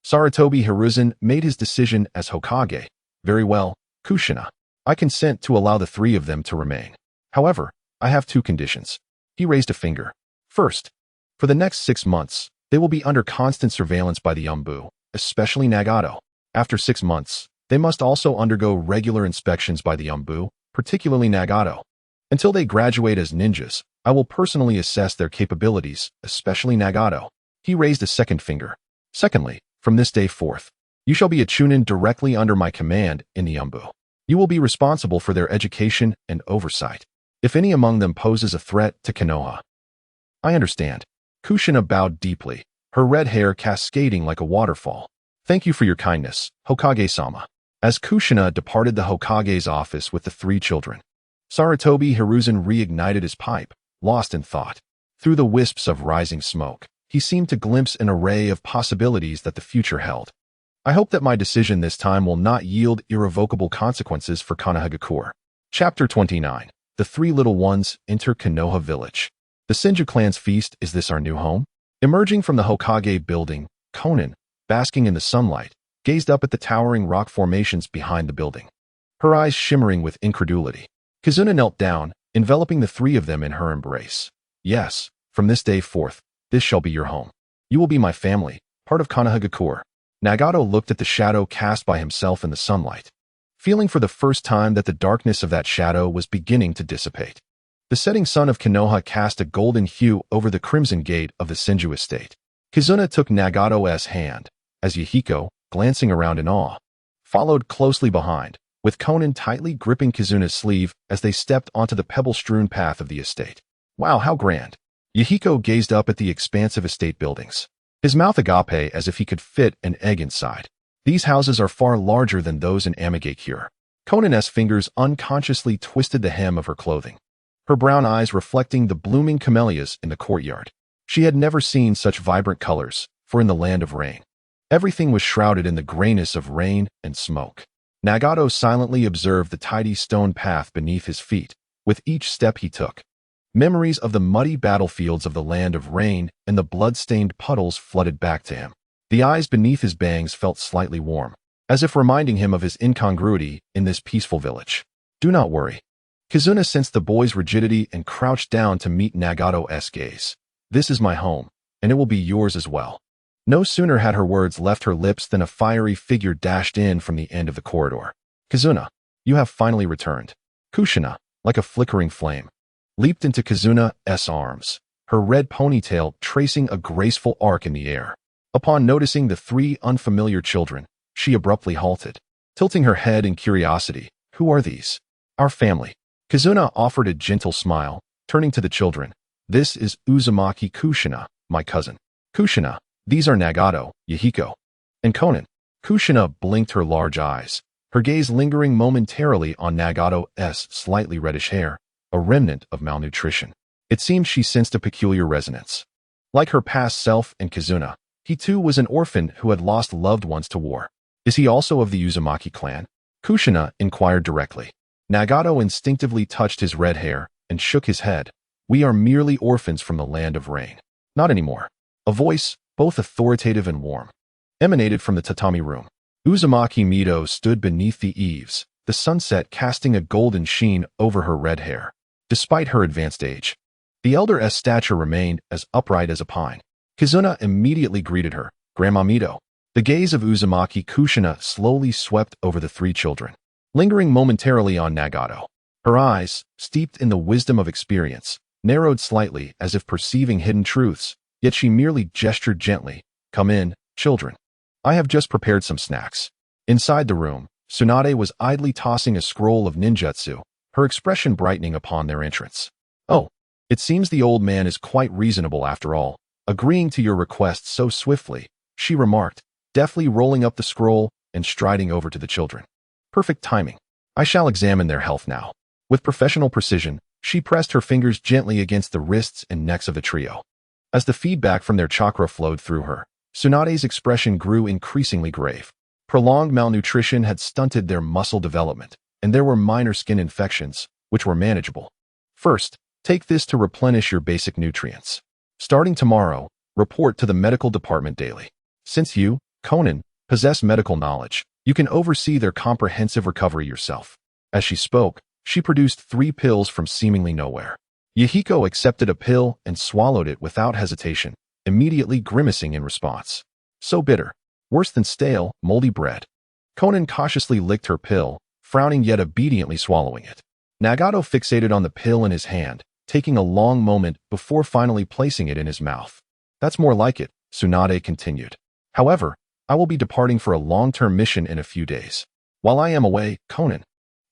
Sarutobi Hiruzen made his decision as Hokage. Very well, Kushina. I consent to allow the 3 of them to remain. However, I have 2 conditions. He raised a finger. First, for the next 6 months, they will be under constant surveillance by the Umbu, especially Nagato. After 6 months, they must also undergo regular inspections by the Umbu, particularly Nagato. Until they graduate as ninjas, I will personally assess their capabilities, especially Nagato. He raised a second finger. Secondly, from this day forth, you shall be a chunin directly under my command in the Umbu. You will be responsible for their education and oversight, if any among them poses a threat to Konoha. I understand. Kushina bowed deeply, her red hair cascading like a waterfall. Thank you for your kindness, Hokage-sama. As Kushina departed the Hokage's office with the 3 children, Sarutobi Hiruzen reignited his pipe, lost in thought. Through the wisps of rising smoke, he seemed to glimpse an array of possibilities that the future held. I hope that my decision this time will not yield irrevocable consequences for Konohagakure. Chapter 29. The 3 little ones enter Konoha village. The Senju clan's feast, is this our new home? Emerging from the Hokage building, Konan, basking in the sunlight, gazed up at the towering rock formations behind the building, her eyes shimmering with incredulity. Kizuna knelt down, enveloping the 3 of them in her embrace. Yes, from this day forth, this shall be your home. You will be my family, part of Konohagakure. Nagato looked at the shadow cast by himself in the sunlight, feeling for the first time that the darkness of that shadow was beginning to dissipate. The setting sun of Konoha cast a golden hue over the crimson gate of the Senju estate. Kizuna took Nagato's hand, as Yahiko, glancing around in awe, followed closely behind, with Konan tightly gripping Kizuna's sleeve as they stepped onto the pebble-strewn path of the estate. Wow, how grand! Yahiko gazed up at the expansive estate buildings, his mouth agape as if he could fit an egg inside. These houses are far larger than those in Amigakure. Konan's fingers unconsciously twisted the hem of her clothing, her brown eyes reflecting the blooming camellias in the courtyard. She had never seen such vibrant colors, for in the land of rain, everything was shrouded in the grayness of rain and smoke. Nagato silently observed the tidy stone path beneath his feet. With each step he took, memories of the muddy battlefields of the land of rain and the blood-stained puddles flooded back to him. The eyes beneath his bangs felt slightly warm, as if reminding him of his incongruity in this peaceful village. Do not worry. Kizuna sensed the boy's rigidity and crouched down to meet Nagato's gaze. This is my home, and it will be yours as well. No sooner had her words left her lips than a fiery figure dashed in from the end of the corridor. Kizuna, you have finally returned. Kushina, like a flickering flame, leaped into Kizuna's arms, her red ponytail tracing a graceful arc in the air. Upon noticing the 3 unfamiliar children, she abruptly halted, tilting her head in curiosity. Who are these? Our family. Kizuna offered a gentle smile, turning to the children. This is Uzumaki Kushina, my cousin. Kushina, these are Nagato, Yahiko, and Konan. Kushina blinked her large eyes, her gaze lingering momentarily on Nagato's slightly reddish hair, a remnant of malnutrition. It seemed she sensed a peculiar resonance. Like her past self and Kizuna, he too was an orphan who had lost loved ones to war. Is he also of the Uzumaki clan? Kushina inquired directly. Nagato instinctively touched his red hair and shook his head. We are merely orphans from the land of rain. Not anymore. A voice, both authoritative and warm, emanated from the tatami room. Uzumaki Mito stood beneath the eaves, the sunset casting a golden sheen over her red hair. Despite her advanced age, the elder's stature remained as upright as a pine. Kizuna immediately greeted her, Grandma Mito. The gaze of Uzumaki Kushina slowly swept over the 3 children, lingering momentarily on Nagato. Her eyes, steeped in the wisdom of experience, narrowed slightly as if perceiving hidden truths, yet she merely gestured gently. Come in, children. I have just prepared some snacks. Inside the room, Tsunade was idly tossing a scroll of ninjutsu, her expression brightening upon their entrance. Oh, it seems the old man is quite reasonable after all, agreeing to your request so swiftly, she remarked, deftly rolling up the scroll and striding over to the children. Perfect timing. I shall examine their health now. With professional precision, she pressed her fingers gently against the wrists and necks of the trio. As the feedback from their chakra flowed through her, Tsunade's expression grew increasingly grave. Prolonged malnutrition had stunted their muscle development, and there were minor skin infections, which were manageable. First, take this to replenish your basic nutrients. Starting tomorrow, report to the medical department daily. Since you, Konan, possess medical knowledge, you can oversee their comprehensive recovery yourself. As she spoke, she produced 3 pills from seemingly nowhere. Yahiko accepted a pill and swallowed it without hesitation, immediately grimacing in response. So bitter. Worse than stale, moldy bread. Konan cautiously licked her pill, frowning yet obediently swallowing it. Nagato fixated on the pill in his hand, taking a long moment before finally placing it in his mouth. That's more like it, Tsunade continued. However, I will be departing for a long-term mission in a few days. While I am away, Conan,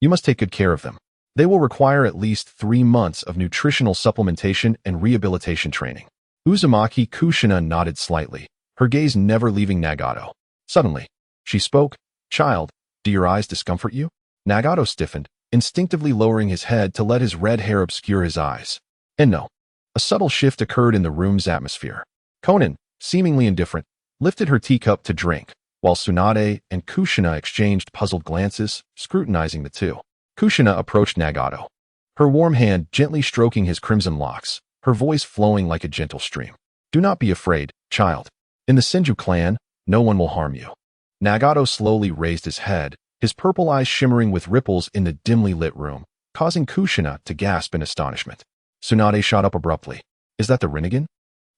you must take good care of them. They will require at least 3 months of nutritional supplementation and rehabilitation training. Uzumaki Kushina nodded slightly, her gaze never leaving Nagato. Suddenly, she spoke, "Child, do your eyes discomfort you?" Nagato stiffened, instinctively lowering his head to let his red hair obscure his eyes. And no. A subtle shift occurred in the room's atmosphere. Conan, seemingly indifferent, lifted her teacup to drink, while Tsunade and Kushina exchanged puzzled glances, scrutinizing the two. Kushina approached Nagato, her warm hand gently stroking his crimson locks, her voice flowing like a gentle stream. "Do not be afraid, child. In the Senju clan, no one will harm you." Nagato slowly raised his head, his purple eyes shimmering with ripples in the dimly lit room, causing Kushina to gasp in astonishment. Tsunade shot up abruptly. "Is that the Rinnegan?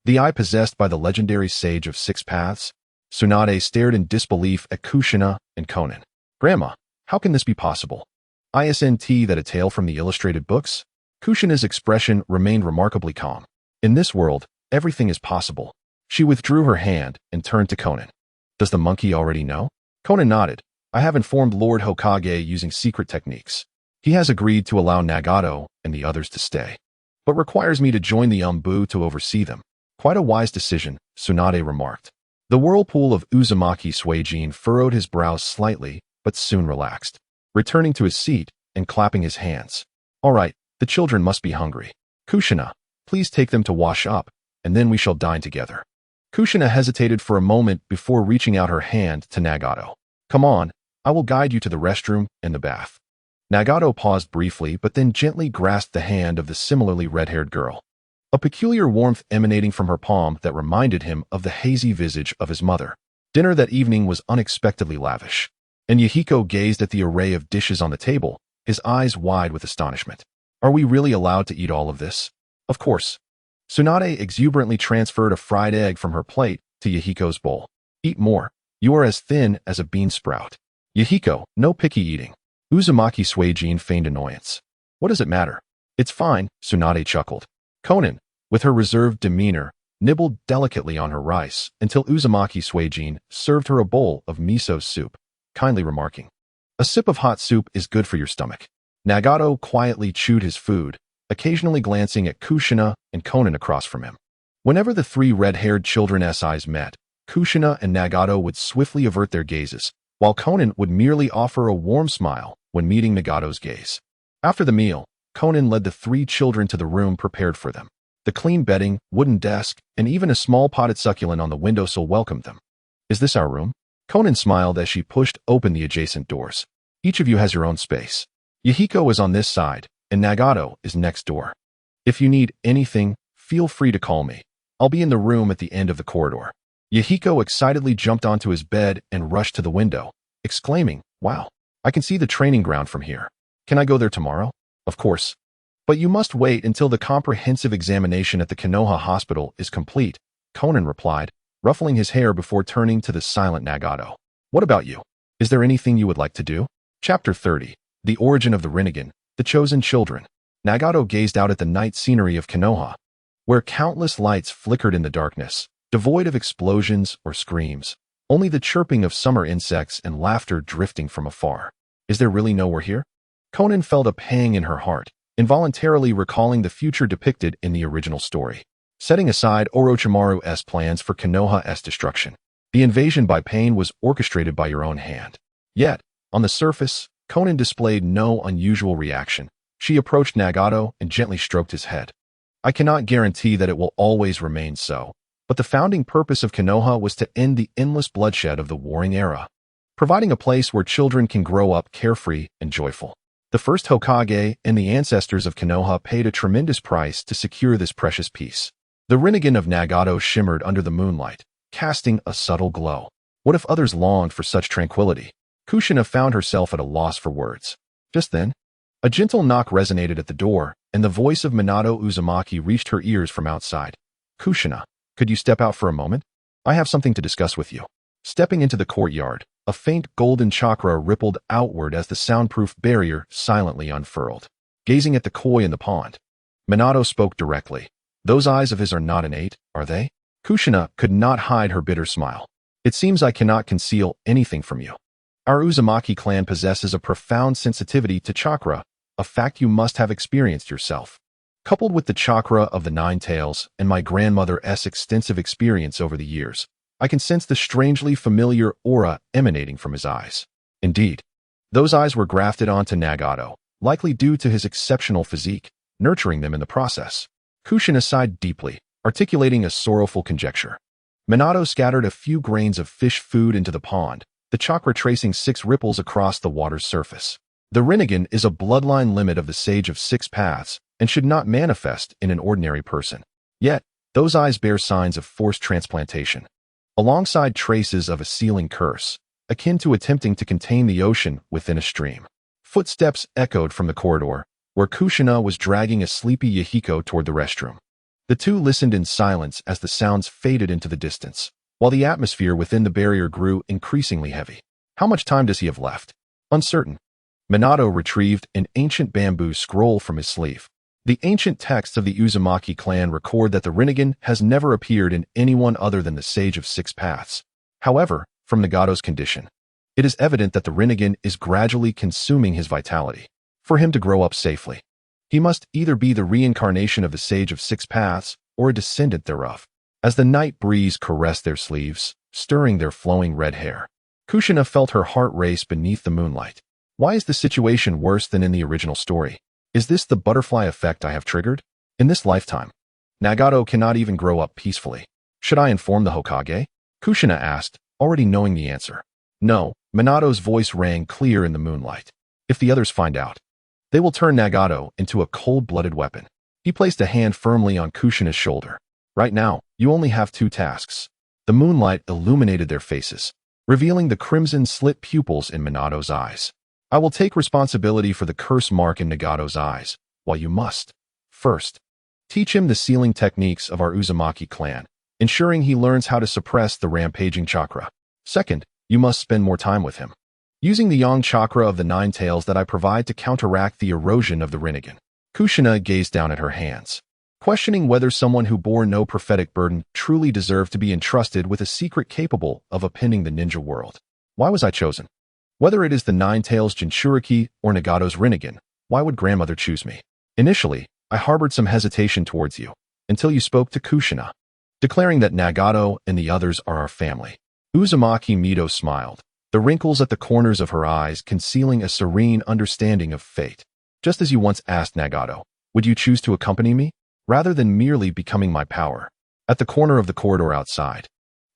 The eye possessed by the legendary sage of 6 paths?" Tsunade stared in disbelief at Kushina and Conan. "Grandma, how can this be possible? Isn't that a tale from the illustrated books?" Kushina's expression remained remarkably calm. "In this world, everything is possible." She withdrew her hand and turned to Conan. "Does the monkey already know?" Conan nodded. "I have informed Lord Hokage using secret techniques. He has agreed to allow Nagato and the others to stay, but requires me to join the Umbu to oversee them." "Quite a wise decision," Tsunade remarked. The whirlpool of Uzumaki Suijin furrowed his brows slightly, but soon relaxed, returning to his seat and clapping his hands. "All right, the children must be hungry. Kushina, please take them to wash up, and then we shall dine together." Kushina hesitated for a moment before reaching out her hand to Nagato. "Come on, I will guide you to the restroom and the bath." Nagato paused briefly but then gently grasped the hand of the similarly red-haired girl, a peculiar warmth emanating from her palm that reminded him of the hazy visage of his mother. Dinner that evening was unexpectedly lavish, and Yahiko gazed at the array of dishes on the table, his eyes wide with astonishment. "Are we really allowed to eat all of this?" "Of course." Tsunade exuberantly transferred a fried egg from her plate to Yahiko's bowl. "Eat more. You are as thin as a bean sprout." "Yahiko, no picky eating." Uzumaki Suijin feigned annoyance. "What does it matter?" "It's fine," Tsunade chuckled. Conan, with her reserved demeanor, nibbled delicately on her rice until Uzumaki Suijin served her a bowl of miso soup, kindly remarking, "A sip of hot soup is good for your stomach." Nagato quietly chewed his food, occasionally glancing at Kushina and Conan across from him. Whenever the 3 red-haired children's eyes met, Kushina and Nagato would swiftly avert their gazes, while Conan would merely offer a warm smile when meeting Nagato's gaze. After the meal, Conan led the 3 children to the room prepared for them. The clean bedding, wooden desk, and even a small potted succulent on the windowsill welcomed them. "Is this our room?" Conan smiled as she pushed open the adjacent doors. "Each of you has your own space. Yahiko is on this side, and Nagato is next door. If you need anything, feel free to call me. I'll be in the room at the end of the corridor." Yahiko excitedly jumped onto his bed and rushed to the window, exclaiming, "Wow, I can see the training ground from here. Can I go there tomorrow?" "Of course. But you must wait until the comprehensive examination at the Konoha hospital is complete," Conan replied, ruffling his hair before turning to the silent Nagato. "What about you? Is there anything you would like to do?" Chapter 30. The Origin of the Rinnegan, the Chosen Children. Nagato gazed out at the night scenery of Konoha, where countless lights flickered in the darkness, devoid of explosions or screams, only the chirping of summer insects and laughter drifting from afar. "Is there really nowhere here?" Conan felt a pang in her heart, involuntarily recalling the future depicted in the original story. Setting aside Orochimaru's plans for Konoha's destruction, the invasion by Pain was orchestrated by your own hand. Yet, on the surface, Conan displayed no unusual reaction. She approached Nagato and gently stroked his head. "I cannot guarantee that it will always remain so, but the founding purpose of Konoha was to end the endless bloodshed of the warring era, providing a place where children can grow up carefree and joyful. The first Hokage and the ancestors of Konoha paid a tremendous price to secure this precious peace." The Rinnegan of Nagato shimmered under the moonlight, casting a subtle glow. What if others longed for such tranquility? Kushina found herself at a loss for words. Just then, a gentle knock resonated at the door, and the voice of Minato Uzumaki reached her ears from outside. "Kushina, could you step out for a moment? I have something to discuss with you." Stepping into the courtyard, a faint golden chakra rippled outward as the soundproof barrier silently unfurled. Gazing at the koi in the pond, Minato spoke directly. Those eyes of his are not innate, are they? Kushina could not hide her bitter smile. It seems I cannot conceal anything from you. Our Uzumaki clan possesses a profound sensitivity to chakra, a fact you must have experienced yourself. Coupled with the chakra of the Nine Tails and my grandmother's extensive experience over the years, I can sense the strangely familiar aura emanating from his eyes. Indeed, those eyes were grafted onto Nagato, likely due to his exceptional physique, nurturing them in the process. Kushina sighed deeply, articulating a sorrowful conjecture. Minato scattered a few grains of fish food into the pond, the chakra tracing 6 ripples across the water's surface. The Rinnegan is a bloodline limit of the Sage of 6 Paths and should not manifest in an ordinary person. Yet, those eyes bear signs of forced transplantation, alongside traces of a sealing curse, akin to attempting to contain the ocean within a stream. Footsteps echoed from the corridor, where Kushina was dragging a sleepy Yahiko toward the restroom. The two listened in silence as the sounds faded into the distance, while the atmosphere within the barrier grew increasingly heavy. How much time does he have left? Uncertain. Minato retrieved an ancient bamboo scroll from his sleeve. The ancient texts of the Uzumaki clan record that the Rinnegan has never appeared in anyone other than the Sage of 6 Paths. However, from Nagato's condition, it is evident that the Rinnegan is gradually consuming his vitality. For him to grow up safely, he must either be the reincarnation of the Sage of 6 Paths or a descendant thereof. As the night breeze caressed their sleeves, stirring their flowing red hair, Kushina felt her heart race beneath the moonlight. Why is the situation worse than in the original story? Is this the butterfly effect I have triggered? In this lifetime, Nagato cannot even grow up peacefully. Should I inform the Hokage? Kushina asked, already knowing the answer. No, Minato's voice rang clear in the moonlight. If the others find out, they will turn Nagato into a cold-blooded weapon. He placed a hand firmly on Kushina's shoulder. Right now, you only have 2 tasks. The moonlight illuminated their faces, revealing the crimson-slit pupils in Minato's eyes. I will take responsibility for the curse mark in Nagato's eyes, while you must, first, teach him the sealing techniques of our Uzumaki clan, ensuring he learns how to suppress the rampaging chakra. Second, you must spend more time with him, using the yang chakra of the 9 tails that I provide to counteract the erosion of the Rinnegan. Kushina gazed down at her hands, questioning whether someone who bore no prophetic burden truly deserved to be entrusted with a secret capable of upending the ninja world. Why was I chosen? Whether it is the 9 tails Jinchūriki or Nagato's Rinnegan, why would grandmother choose me? Initially, I harbored some hesitation towards you, until you spoke to Kushina, declaring that Nagato and the others are our family. Uzumaki Mito smiled, the wrinkles at the corners of her eyes concealing a serene understanding of fate. Just as you once asked Nagato, would you choose to accompany me, rather than merely becoming my power? At the corner of the corridor outside,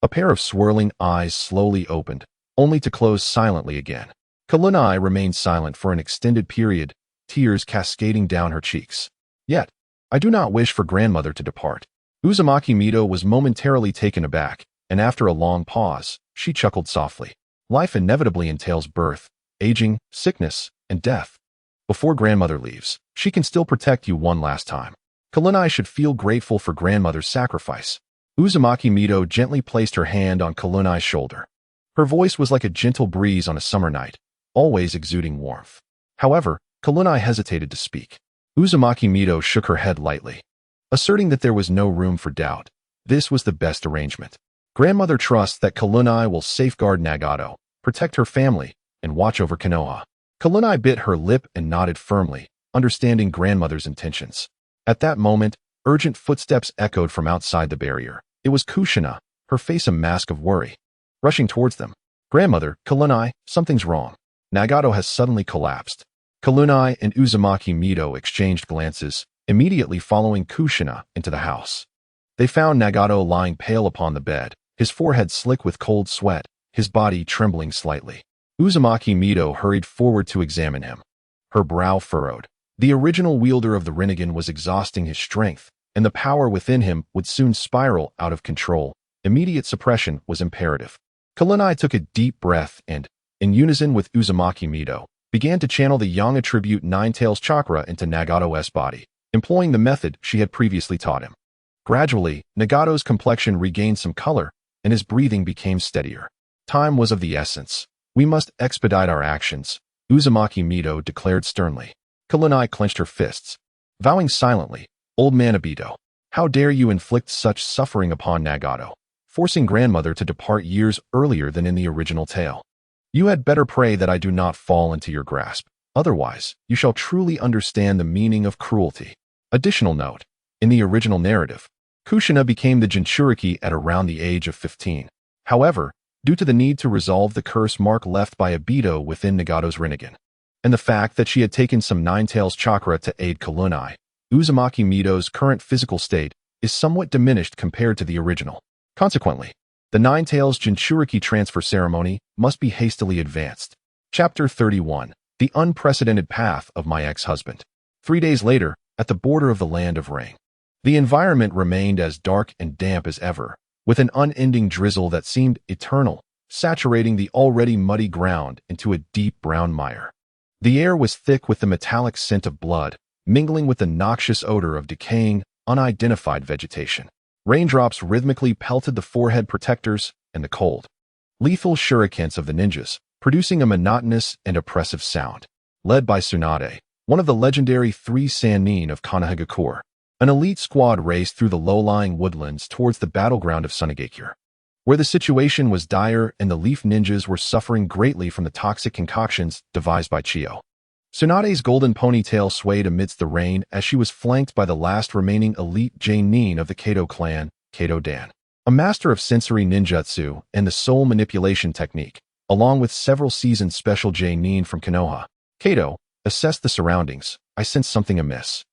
a pair of swirling eyes slowly opened, only to close silently again. Kalunai remained silent for an extended period, tears cascading down her cheeks. Yet, I do not wish for grandmother to depart. Uzumaki Mito was momentarily taken aback, and after a long pause, she chuckled softly. Life inevitably entails birth, aging, sickness, and death. Before grandmother leaves, she can still protect you one last time. Kalunai should feel grateful for grandmother's sacrifice. Uzumaki Mito gently placed her hand on Kalunai's shoulder. Her voice was like a gentle breeze on a summer night, always exuding warmth. However, Kalunai hesitated to speak. Uzumaki Mito shook her head lightly, asserting that there was no room for doubt. This was the best arrangement. Grandmother trusts that Kalunai will safeguard Nagato, protect her family, and watch over Konoha. Kalunai bit her lip and nodded firmly, understanding grandmother's intentions. At that moment, urgent footsteps echoed from outside the barrier. It was Kushina, her face a mask of worry. Rushing towards them. Grandmother, Kalunai, something's wrong. Nagato has suddenly collapsed. Kalunai and Uzumaki Mito exchanged glances, immediately following Kushina into the house. They found Nagato lying pale upon the bed, his forehead slick with cold sweat, his body trembling slightly. Uzumaki Mito hurried forward to examine him. Her brow furrowed. The original wielder of the Rinnegan was exhausting his strength, and the power within him would soon spiral out of control. Immediate suppression was imperative. Kalunai took a deep breath and, in unison with Uzumaki Mito, began to channel the yang attribute 9 tails chakra into Nagato's body, employing the method she had previously taught him. Gradually, Nagato's complexion regained some color, and his breathing became steadier. Time was of the essence. We must expedite our actions, Uzumaki Mito declared sternly. Kalunai clenched her fists. Vowing silently, Old man Obito, how dare you inflict such suffering upon Nagato, forcing grandmother to depart years earlier than in the original tale. You had better pray that I do not fall into your grasp. Otherwise, you shall truly understand the meaning of cruelty. Additional note, in the original narrative, Kushina became the Jinchūriki at around the age of 15. However, due to the need to resolve the curse mark left by Obito within Nagato's Rinnegan, and the fact that she had taken some Nine-Tails chakra to aid Kunai, Uzumaki Mito's current physical state is somewhat diminished compared to the original. Consequently, the Nine-Tails Jinchūriki transfer ceremony must be hastily advanced. Chapter 31. The Unprecedented Path of My Ex-Husband. 3 days later, at the border of the Land of Rain, the environment remained as dark and damp as ever, with an unending drizzle that seemed eternal, saturating the already muddy ground into a deep brown mire. The air was thick with the metallic scent of blood, mingling with the noxious odor of decaying, unidentified vegetation. Raindrops rhythmically pelted the forehead protectors and the cold, lethal shurikens of the ninjas, producing a monotonous and oppressive sound. Led by Tsunade, one of the legendary 3 Sannin of Konoha, an elite squad raced through the low-lying woodlands towards the battleground of Sunagakure, where the situation was dire and the leaf ninjas were suffering greatly from the toxic concoctions devised by Chiyo. Tsunade's golden ponytail swayed amidst the rain as she was flanked by the last remaining elite Jonin of the Kato clan, Kato Dan, a master of sensory ninjutsu and the soul manipulation technique, along with several seasoned special Jonin from Konoha. Kato, assess the surroundings. I sense something amiss.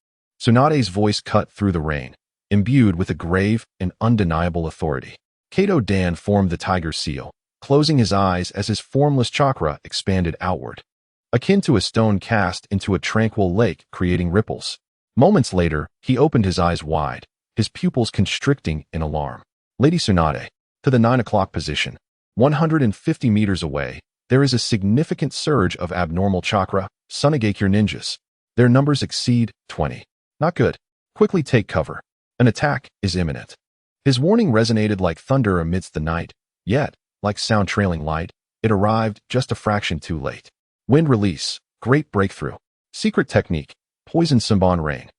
Tsunade's voice cut through the rain, imbued with a grave and undeniable authority. Kato Dan formed the tiger seal, closing his eyes as his formless chakra expanded outward, akin to a stone cast into a tranquil lake creating ripples. Moments later, he opened his eyes wide, his pupils constricting in alarm. Lady Tsunade, to the 9 o'clock position. 150 meters away, there is a significant surge of abnormal chakra, Sunagakure ninjas. Their numbers exceed 20. Not good. Quickly take cover. An attack is imminent. His warning resonated like thunder amidst the night, yet, like sound trailing light, it arrived just a fraction too late. Wind release, great breakthrough. Secret technique, poison Simban rain.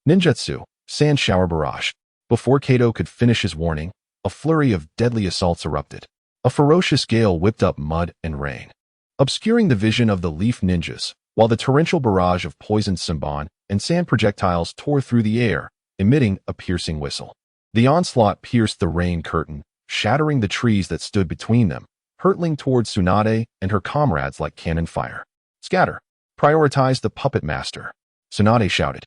Ninjutsu, sand shower barrage. Before Kato could finish his warning, a flurry of deadly assaults erupted. A ferocious gale whipped up mud and rain, obscuring the vision of the leaf ninjas, while the torrential barrage of poisoned Simban and sand projectiles tore through the air, emitting a piercing whistle. The onslaught pierced the rain curtain, shattering the trees that stood between them, hurtling towards Tsunade and her comrades like cannon fire. Scatter. Prioritize the puppet master, Tsunade shouted,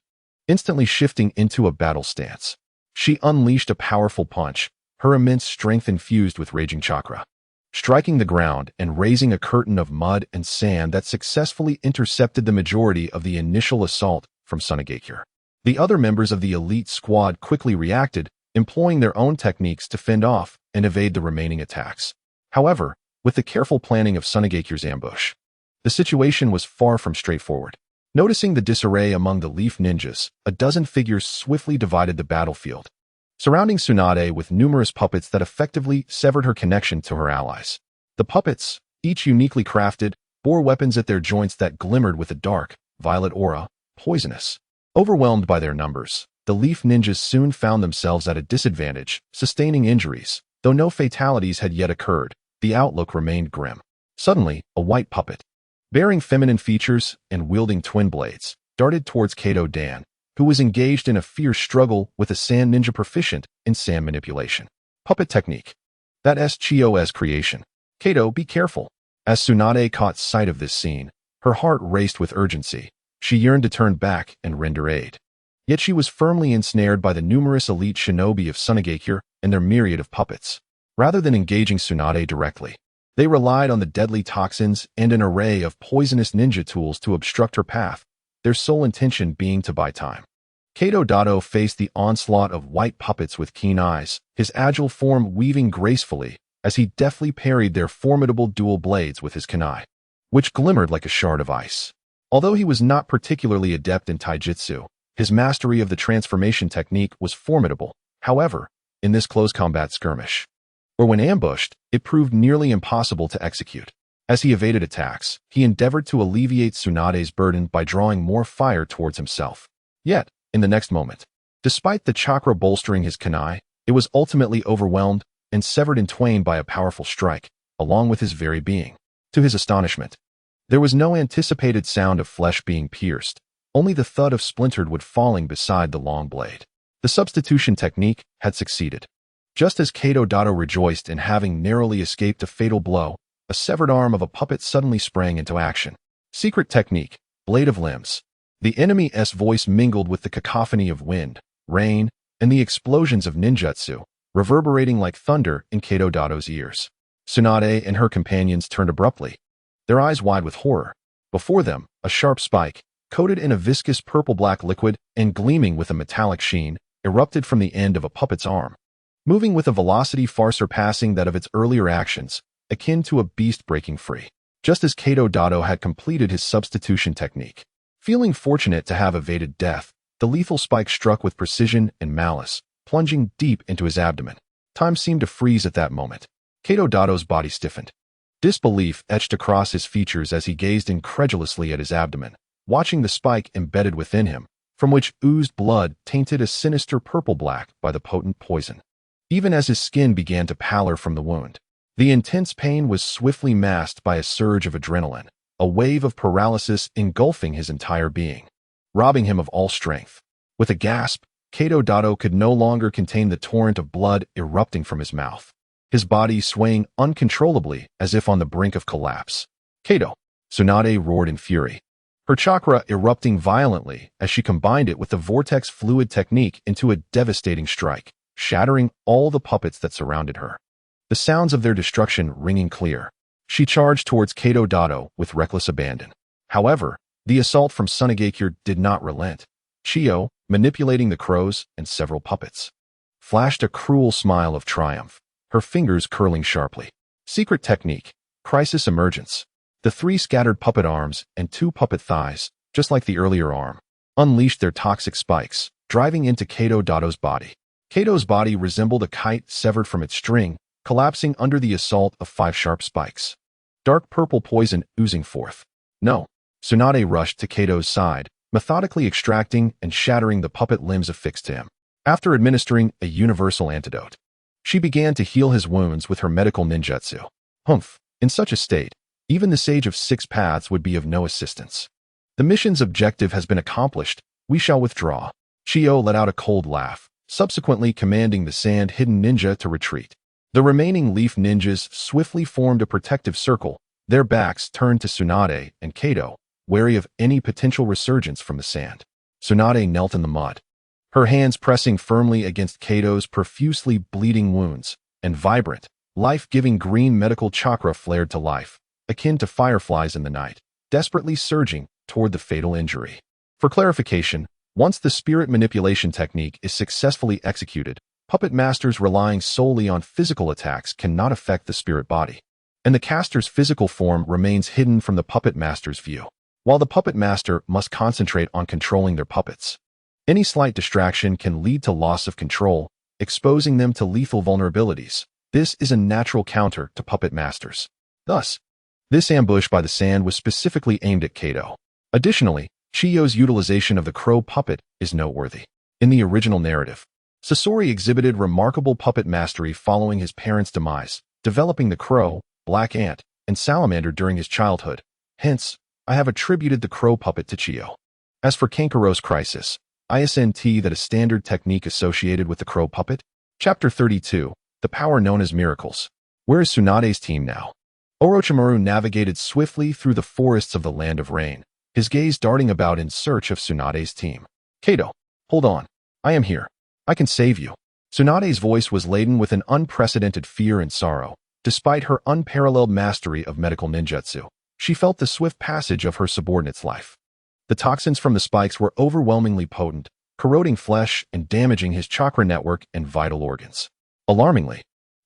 instantly shifting into a battle stance. She unleashed a powerful punch, her immense strength infused with raging chakra, striking the ground and raising a curtain of mud and sand that successfully intercepted the majority of the initial assault from Sunagakure. The other members of the elite squad quickly reacted, employing their own techniques to fend off and evade the remaining attacks. However, with the careful planning of Sunagakure's ambush, the situation was far from straightforward. Noticing the disarray among the leaf ninjas, a dozen figures swiftly divided the battlefield, surrounding Tsunade with numerous puppets that effectively severed her connection to her allies. The puppets, each uniquely crafted, bore weapons at their joints that glimmered with a dark, violet aura, poisonous. Overwhelmed by their numbers, the leaf ninjas soon found themselves at a disadvantage, sustaining injuries. Though no fatalities had yet occurred, the outlook remained grim. Suddenly, a white puppet, bearing feminine features and wielding twin blades, darted towards Kato Dan, who was engaged in a fierce struggle with a sand ninja proficient in sand manipulation. Puppet technique. That's Chiyo's creation. Kato, be careful. As Tsunade caught sight of this scene, her heart raced with urgency. She yearned to turn back and render aid. Yet she was firmly ensnared by the numerous elite shinobi of Sunagakure and their myriad of puppets. Rather than engaging Tsunade directly, they relied on the deadly toxins and an array of poisonous ninja tools to obstruct her path, their sole intention being to buy time. Kato Dado faced the onslaught of white puppets with keen eyes, his agile form weaving gracefully as he deftly parried their formidable dual blades with his kunai, which glimmered like a shard of ice. Although he was not particularly adept in taijutsu, his mastery of the transformation technique was formidable. However, in this close combat skirmish, or when ambushed, it proved nearly impossible to execute. As he evaded attacks, he endeavored to alleviate Tsunade's burden by drawing more fire towards himself. Yet, in the next moment, Despite the chakra bolstering his kunai, it was ultimately overwhelmed and severed in twain by a powerful strike, along with his very being. To his astonishment, there was no anticipated sound of flesh being pierced, only the thud of splintered wood falling beside the long blade. The substitution technique had succeeded. Just as Kato Dato rejoiced in having narrowly escaped a fatal blow, a severed arm of a puppet suddenly sprang into action. Secret technique, blade of limbs. The enemy's voice mingled with the cacophony of wind, rain, and the explosions of ninjutsu, reverberating like thunder in Kato Dato's ears. Tsunade and her companions turned abruptly, their eyes wide with horror. Before them, a sharp spike, coated in a viscous purple-black liquid and gleaming with a metallic sheen, erupted from the end of a puppet's arm. Moving with a velocity far surpassing that of its earlier actions, akin to a beast breaking free. Just as Kato Dato had completed his substitution technique. Feeling fortunate to have evaded death, the lethal spike struck with precision and malice, plunging deep into his abdomen. Time seemed to freeze at that moment. Kato Dato's body stiffened. Disbelief etched across his features as he gazed incredulously at his abdomen, watching the spike embedded within him, from which oozed blood tainted a sinister purple-black by the potent poison. Even as his skin began to pallor from the wound, the intense pain was swiftly masked by a surge of adrenaline, a wave of paralysis engulfing his entire being, robbing him of all strength. With a gasp, Kato Dato could no longer contain the torrent of blood erupting from his mouth, his body swaying uncontrollably as if on the brink of collapse. Kato! Tsunade roared in fury, her chakra erupting violently as she combined it with the vortex fluid technique into a devastating strike, shattering all the puppets that surrounded her. The sounds of their destruction ringing clear. She charged towards Kato Dato with reckless abandon. However, the assault from Tsunade did not relent. Chiyo, manipulating the crows and several puppets, flashed a cruel smile of triumph, her fingers curling sharply. Secret technique, crisis emergence. The 3 scattered puppet arms and 2 puppet thighs, just like the earlier arm, unleashed their toxic spikes, driving into Kato Dato's body. Kato's body resembled a kite severed from its string, collapsing under the assault of 5 sharp spikes. Dark purple poison oozing forth. No. Tsunade rushed to Kato's side, methodically extracting and shattering the puppet limbs affixed to him. After administering a universal antidote, she began to heal his wounds with her medical ninjutsu. Humph. In such a state, even the Sage of 6 Paths would be of no assistance. The mission's objective has been accomplished. We shall withdraw. Chiyo let out a cold laugh, subsequently commanding the sand-hidden ninja to retreat. The remaining leaf ninjas swiftly formed a protective circle, their backs turned to Tsunade and Kato, wary of any potential resurgence from the sand. Tsunade knelt in the mud, her hands pressing firmly against Kato's profusely bleeding wounds, and vibrant, life-giving green medical chakra flared to life, akin to fireflies in the night, desperately surging toward the fatal injury. For clarification, once the spirit manipulation technique is successfully executed, puppet masters relying solely on physical attacks cannot affect the spirit body, and the caster's physical form remains hidden from the puppet master's view, while the puppet master must concentrate on controlling their puppets. Any slight distraction can lead to loss of control, exposing them to lethal vulnerabilities. This is a natural counter to puppet masters. Thus, this ambush by the sand was specifically aimed at Kato. Additionally, Chiyo's utilization of the crow puppet is noteworthy. In the original narrative, Sasori exhibited remarkable puppet mastery following his parents' demise, developing the crow, black ant, and salamander during his childhood. Hence, I have attributed the crow puppet to Chiyo. As for Kankaro's crisis, ISNT that a standard technique associated with the crow puppet? Chapter 32, the power known as miracles. Where is Tsunade's team now? Orochimaru navigated swiftly through the forests of the Land of Rain, his gaze darting about in search of Tsunade's team. Kato, hold on. I am here. I can save you. Tsunade's voice was laden with an unprecedented fear and sorrow. Despite her unparalleled mastery of medical ninjutsu, she felt the swift passage of her subordinate's life. The toxins from the spikes were overwhelmingly potent, corroding flesh and damaging his chakra network and vital organs. Alarmingly,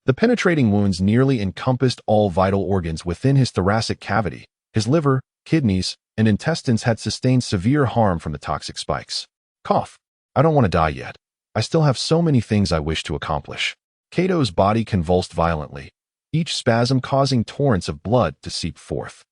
the penetrating wounds nearly encompassed all vital organs within his thoracic cavity. His liver, kidneys, and intestines had sustained severe harm from the toxic spikes. Cough. I don't want to die yet. I still have so many things I wish to accomplish. Kato's body convulsed violently, each spasm causing torrents of blood to seep forth.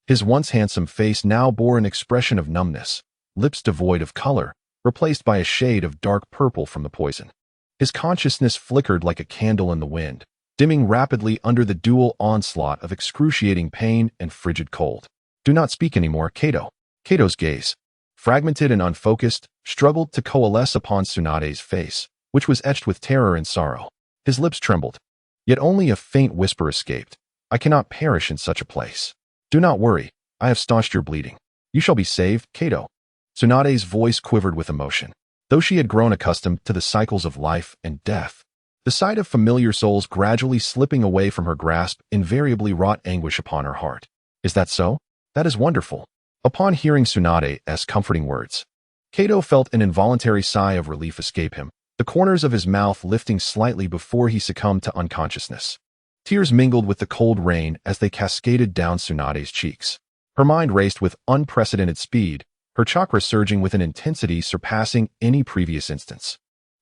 His once handsome face now bore an expression of numbness, lips devoid of color, replaced by a shade of dark purple from the poison. His consciousness flickered like a candle in the wind, dimming rapidly under the dual onslaught of excruciating pain and frigid cold. "Do not speak anymore, Kato." Kato's gaze, fragmented and unfocused, struggled to coalesce upon Tsunade's face, which was etched with terror and sorrow. His lips trembled, yet only a faint whisper escaped. "I cannot perish in such a place. Do not worry, I have staunched your bleeding. You shall be saved, Kato." Tsunade's voice quivered with emotion. Though she had grown accustomed to the cycles of life and death, the sight of familiar souls gradually slipping away from her grasp invariably wrought anguish upon her heart. "Is that so? That is wonderful." Upon hearing Tsunade's comforting words, Kato felt an involuntary sigh of relief escape him, the corners of his mouth lifting slightly before he succumbed to unconsciousness. Tears mingled with the cold rain as they cascaded down Tsunade's cheeks. Her mind raced with unprecedented speed, her chakra surging with an intensity surpassing any previous instance.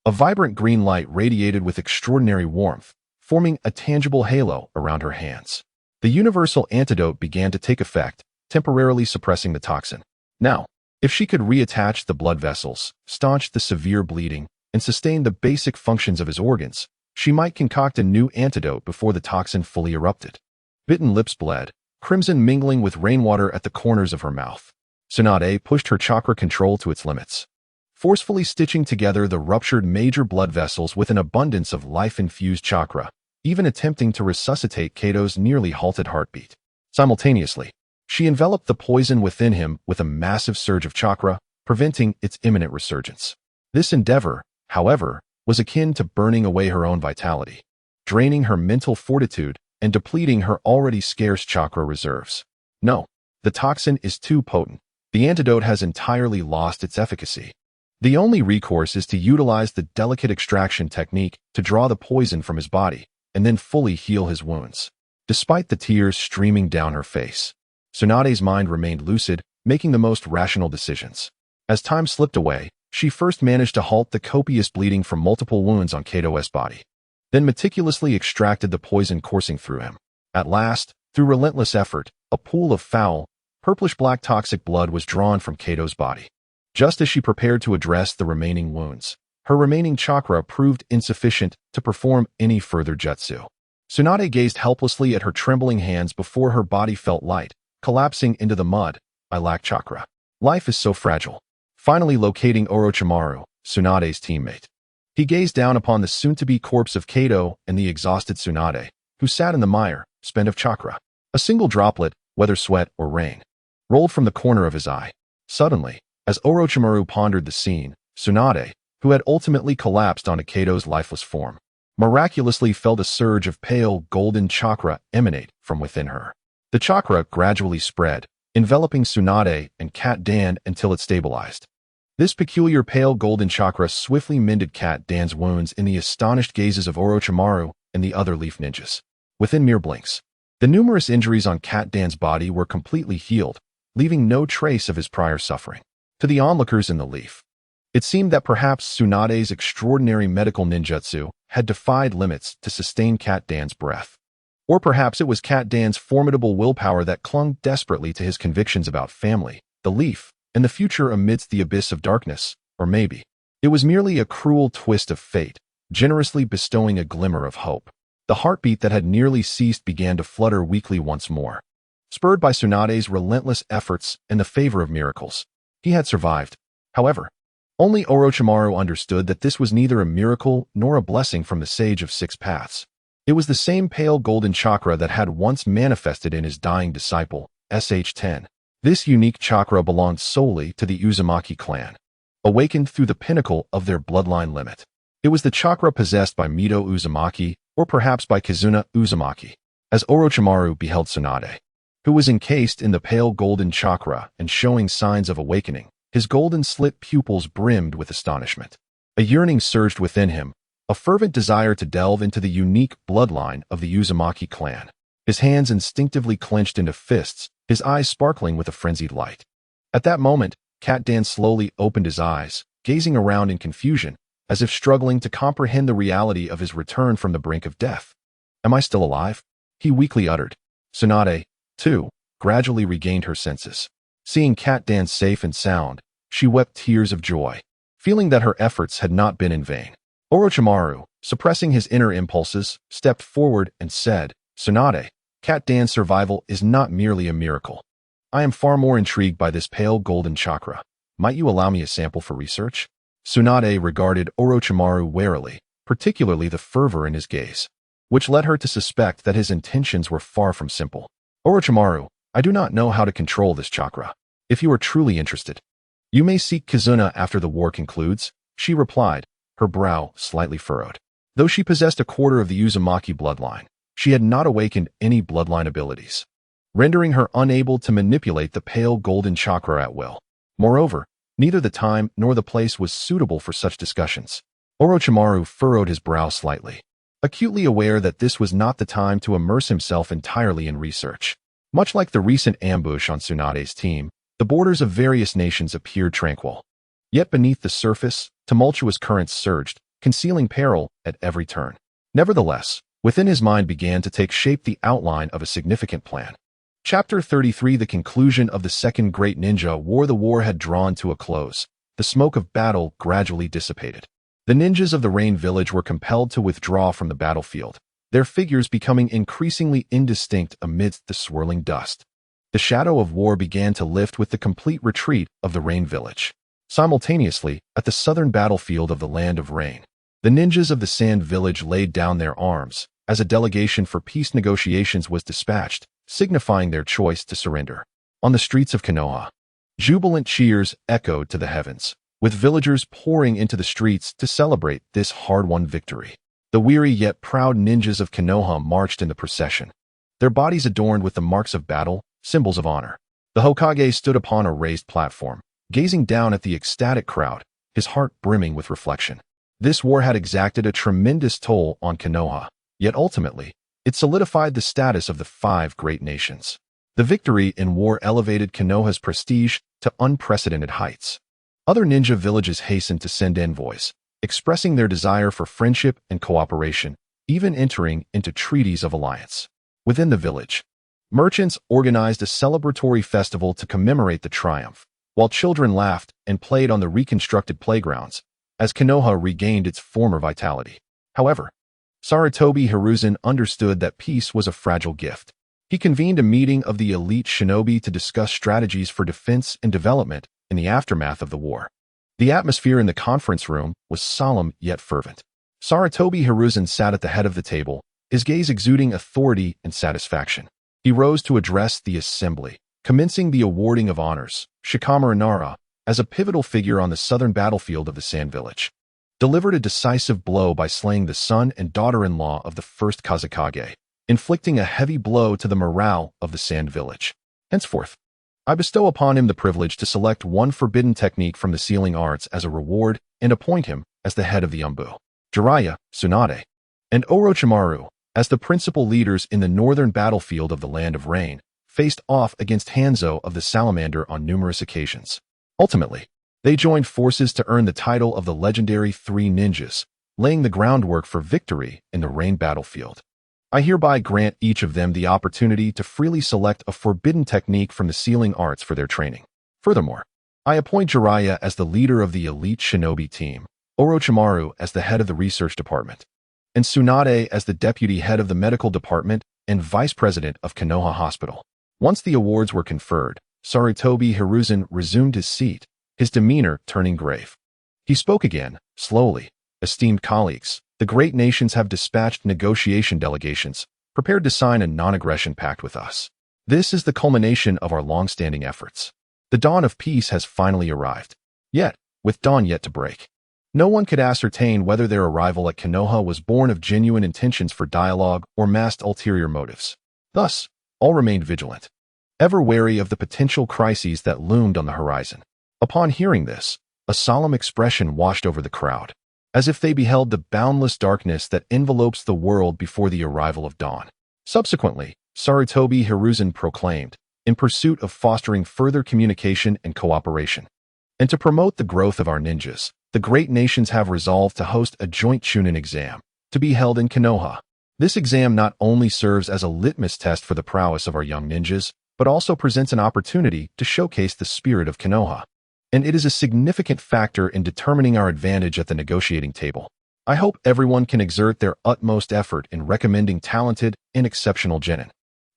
A vibrant green light radiated with extraordinary warmth, forming a tangible halo around her hands. The universal antidote began to take effect, temporarily suppressing the toxin. Now, if she could reattach the blood vessels, staunch the severe bleeding, and sustain the basic functions of his organs, she might concoct a new antidote before the toxin fully erupted. Bitten lips bled, crimson mingling with rainwater at the corners of her mouth. Tsunade pushed her chakra control to its limits, forcefully stitching together the ruptured major blood vessels with an abundance of life-infused chakra, even attempting to resuscitate Kato's nearly halted heartbeat. Simultaneously, she enveloped the poison within him with a massive surge of chakra, preventing its imminent resurgence. This endeavor, however, was akin to burning away her own vitality, draining her mental fortitude and depleting her already scarce chakra reserves. No, the toxin is too potent. The antidote has entirely lost its efficacy. The only recourse is to utilize the delicate extraction technique to draw the poison from his body and then fully heal his wounds. Despite the tears streaming down her face, Tsunade's mind remained lucid, making the most rational decisions. As time slipped away, she first managed to halt the copious bleeding from multiple wounds on Kato's body, then meticulously extracted the poison coursing through him. At last, through relentless effort, a pool of foul, purplish-black toxic blood was drawn from Kato's body. Just as she prepared to address the remaining wounds, her remaining chakra proved insufficient to perform any further jutsu. Tsunade gazed helplessly at her trembling hands before her body felt light, collapsing into the mud. "I lack chakra. Life is so fragile." Finally locating Orochimaru, Tsunade's teammate, he gazed down upon the soon-to-be corpse of Kato and the exhausted Tsunade, who sat in the mire, spent of chakra. A single droplet, whether sweat or rain, rolled from the corner of his eye. Suddenly, as Orochimaru pondered the scene, Tsunade, who had ultimately collapsed onto Kato's lifeless form, miraculously felt a surge of pale golden chakra emanate from within her. The chakra gradually spread, enveloping Tsunade and Cat Dan until it stabilized. This peculiar pale golden chakra swiftly mended Cat Dan's wounds in the astonished gazes of Orochimaru and the other leaf ninjas. Within mere blinks, the numerous injuries on Cat Dan's body were completely healed, leaving no trace of his prior suffering. To the onlookers in the leaf, it seemed that perhaps Tsunade's extraordinary medical ninjutsu had defied limits to sustain Cat Dan's breath. Or perhaps it was Cat Dan's formidable willpower that clung desperately to his convictions about family, the leaf, and the future amidst the abyss of darkness. Or maybe it was merely a cruel twist of fate, generously bestowing a glimmer of hope. The heartbeat that had nearly ceased began to flutter weakly once more. Spurred by Tsunade's relentless efforts and the favor of miracles, he had survived. However, only Orochimaru understood that this was neither a miracle nor a blessing from the Sage of Six Paths. It was the same pale golden chakra that had once manifested in his dying disciple, SH-10. This unique chakra belonged solely to the Uzumaki clan, awakened through the pinnacle of their bloodline limit. It was the chakra possessed by Mito Uzumaki, or perhaps by Kizuna Uzumaki, as Orochimaru beheld Tsunade, who was encased in the pale golden chakra and showing signs of awakening. His golden slit pupils brimmed with astonishment. A yearning surged within him, a fervent desire to delve into the unique bloodline of the Uzumaki clan. His hands instinctively clenched into fists, his eyes sparkling with a frenzied light. At that moment, Cat Dan slowly opened his eyes, gazing around in confusion, as if struggling to comprehend the reality of his return from the brink of death. "Am I still alive?" he weakly uttered. Tsunade, too, gradually regained her senses. Seeing Cat Dan safe and sound, she wept tears of joy, Feeling that her efforts had not been in vain, Orochimaru, suppressing his inner impulses, stepped forward and said, "Tsunade, Cat Dan's survival is not merely a miracle. I am far more intrigued by this pale golden chakra. Might you allow me a sample for research?" Tsunade regarded Orochimaru warily, particularly the fervor in his gaze, which led her to suspect that his intentions were far from simple. "Orochimaru, I do not know how to control this chakra. If you are truly interested, you may seek Kizuna after the war concludes," she replied, her brow slightly furrowed. Though she possessed a quarter of the Uzumaki bloodline, she had not awakened any bloodline abilities, rendering her unable to manipulate the pale golden chakra at will. Moreover, neither the time nor the place was suitable for such discussions. Orochimaru furrowed his brow slightly, acutely aware that this was not the time to immerse himself entirely in research. Much like the recent ambush on Tsunade's team, the borders of various nations appeared tranquil. Yet beneath the surface, tumultuous currents surged, concealing peril at every turn. Nevertheless, within his mind began to take shape the outline of a significant plan. Chapter 33: The conclusion of the Second Great Ninja War. The war had drawn to a close. The smoke of battle gradually dissipated. The ninjas of the Rain Village were compelled to withdraw from the battlefield, their figures becoming increasingly indistinct amidst the swirling dust. The shadow of war began to lift with the complete retreat of the Rain Village. Simultaneously, at the southern battlefield of the Land of Rain, the ninjas of the Sand Village laid down their arms as a delegation for peace negotiations was dispatched, signifying their choice to surrender. On the streets of Konoha, jubilant cheers echoed to the heavens, with villagers pouring into the streets to celebrate this hard-won victory. The weary yet proud ninjas of Konoha marched in the procession, their bodies adorned with the marks of battle, symbols of honor. The Hokage stood upon a raised platform, gazing down at the ecstatic crowd, his heart brimming with reflection. This war had exacted a tremendous toll on Konoha, yet ultimately, it solidified the status of the five great nations. The victory in war elevated Konoha's prestige to unprecedented heights. Other ninja villages hastened to send envoys, expressing their desire for friendship and cooperation, even entering into treaties of alliance. Within the village, merchants organized a celebratory festival to commemorate the triumph, while children laughed and played on the reconstructed playgrounds, as Konoha regained its former vitality. However, Sarutobi Hiruzen understood that peace was a fragile gift. He convened a meeting of the elite shinobi to discuss strategies for defense and development in the aftermath of the war. The atmosphere in the conference room was solemn yet fervent. Sarutobi Hiruzen sat at the head of the table, his gaze exuding authority and satisfaction. He rose to address the assembly, commencing the awarding of honors. Shikamaru Nara, as a pivotal figure on the southern battlefield of the Sand Village, delivered a decisive blow by slaying the son and daughter-in-law of the first Kazekage, inflicting a heavy blow to the morale of the Sand Village. Henceforth, I bestow upon him the privilege to select one forbidden technique from the sealing arts as a reward and appoint him as the head of the Umbu. Jiraiya, Tsunade, and Orochimaru, as the principal leaders in the northern battlefield of the Land of Rain, faced off against Hanzo of the Salamander on numerous occasions. Ultimately, they joined forces to earn the title of the legendary Three Ninjas, laying the groundwork for victory in the Rain battlefield. I hereby grant each of them the opportunity to freely select a forbidden technique from the sealing arts for their training. Furthermore, I appoint Jiraiya as the leader of the elite shinobi team, Orochimaru as the head of the research department, and Tsunade as the deputy head of the medical department and vice president of Konoha Hospital. Once the awards were conferred, Sarutobi Hiruzen resumed his seat, his demeanor turning grave. He spoke again, slowly. "Esteemed colleagues, the great nations have dispatched negotiation delegations, prepared to sign a non-aggression pact with us. This is the culmination of our long-standing efforts. The dawn of peace has finally arrived. Yet, with dawn yet to break, no one could ascertain whether their arrival at Konoha was born of genuine intentions for dialogue or masked ulterior motives. Thus, all remained vigilant, ever wary of the potential crises that loomed on the horizon." Upon hearing this, a solemn expression washed over the crowd, as if they beheld the boundless darkness that envelopes the world before the arrival of dawn. Subsequently, Sarutobi Hiruzen proclaimed, in pursuit of fostering further communication and cooperation, and to promote the growth of our ninjas, the great nations have resolved to host a joint Chunin exam, to be held in Konoha. This exam not only serves as a litmus test for the prowess of our young ninjas, but also presents an opportunity to showcase the spirit of Konoha and it is a significant factor in determining our advantage at the negotiating table. I hope everyone can exert their utmost effort in recommending talented and exceptional genin,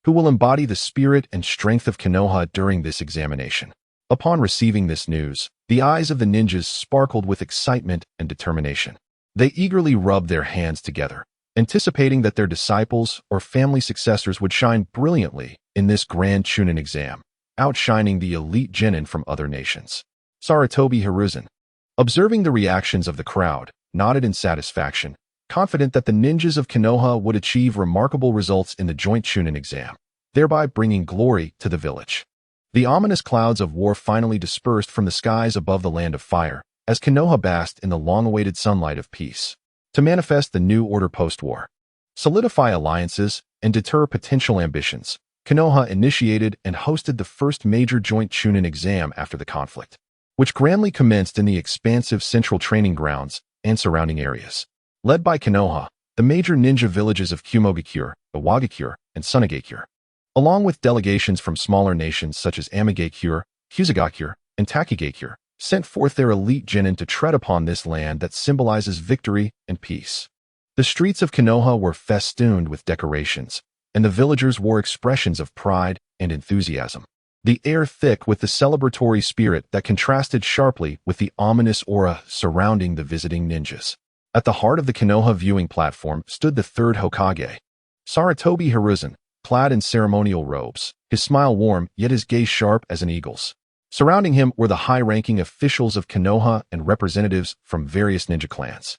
who will embody the spirit and strength of Konoha during this examination. Upon receiving this news, the eyes of the ninjas sparkled with excitement and determination. They eagerly rubbed their hands together, anticipating that their disciples or family successors would shine brilliantly in this grand Chunin exam, outshining the elite genin from other nations. Sarutobi Hiruzen, observing the reactions of the crowd, nodded in satisfaction, confident that the ninjas of Konoha would achieve remarkable results in the joint Chunin exam, thereby bringing glory to the village. The ominous clouds of war finally dispersed from the skies above the land of fire, as Konoha basked in the long-awaited sunlight of peace. To manifest the new order post-war, solidify alliances, and deter potential ambitions, Konoha initiated and hosted the first major joint Chunin exam after the conflict, which grandly commenced in the expansive central training grounds and surrounding areas. Led by Konoha, the major ninja villages of Kumogakure, Iwagakure, and Sunagakure, along with delegations from smaller nations such as Amigakure, Kusagakure, and Takigakure, sent forth their elite genin to tread upon this land that symbolizes victory and peace. The streets of Konoha were festooned with decorations, and the villagers wore expressions of pride and enthusiasm. The air thick with the celebratory spirit that contrasted sharply with the ominous aura surrounding the visiting ninjas. At the heart of the Konoha viewing platform stood the third Hokage, Sarutobi Hiruzen, clad in ceremonial robes, his smile warm yet his gaze sharp as an eagle's. Surrounding him were the high-ranking officials of Konoha and representatives from various ninja clans.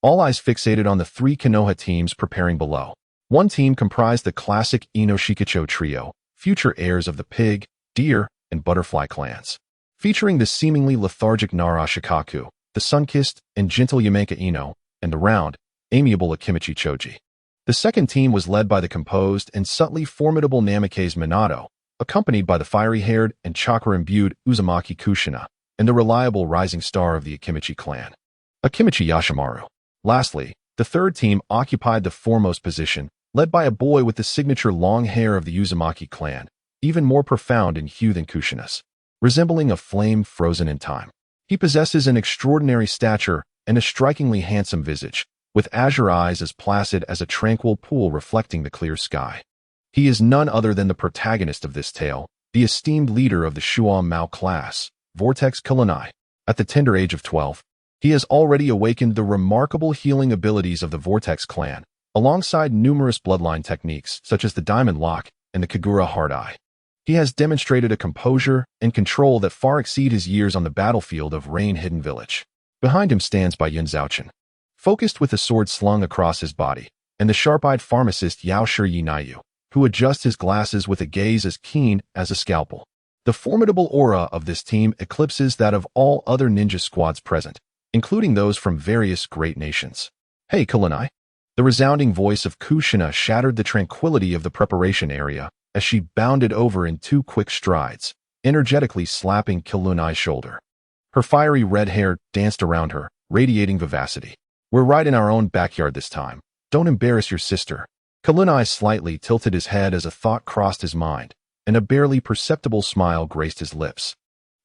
All eyes fixated on the three Konoha teams preparing below. One team comprised the classic Inoshikacho trio, future heirs of the pig, deer, and butterfly clans, featuring the seemingly lethargic Nara Shikaku, the sun-kissed and gentle Yamenka Ino, and the round, amiable Akimichi Choji. The second team was led by the composed and subtly formidable Namikaze Minato, accompanied by the fiery-haired and chakra-imbued Uzumaki Kushina, and the reliable rising star of the Akimichi clan, Akimichi Yashimaru. Lastly, the third team occupied the foremost position, led by a boy with the signature long hair of the Uzumaki clan, even more profound in hue than Kushina's, resembling a flame frozen in time. He possesses an extraordinary stature and a strikingly handsome visage, with azure eyes as placid as a tranquil pool reflecting the clear sky. He is none other than the protagonist of this tale, the esteemed leader of the Shuon Mao class, Vortex Kulanai. At the tender age of 12, he has already awakened the remarkable healing abilities of the Vortex clan, alongside numerous bloodline techniques such as the Diamond Lock and the Kagura Hard Eye. He has demonstrated a composure and control that far exceed his years on the battlefield of Rain Hidden Village. Behind him stands Bai Yun Zhaochen, focused with a sword slung across his body, and the sharp-eyed pharmacist Yao Shi Nayu, who adjusts his glasses with a gaze as keen as a scalpel. The formidable aura of this team eclipses that of all other ninja squads present, including those from various great nations. "Hey, Kulanai!" The resounding voice of Kushina shattered the tranquility of the preparation area as she bounded over in 2 quick strides, energetically slapping Kulanai's shoulder. Her fiery red hair danced around her, radiating vivacity. "We're right in our own backyard this time. Don't embarrass your sister." Kulanai slightly tilted his head as a thought crossed his mind, and a barely perceptible smile graced his lips.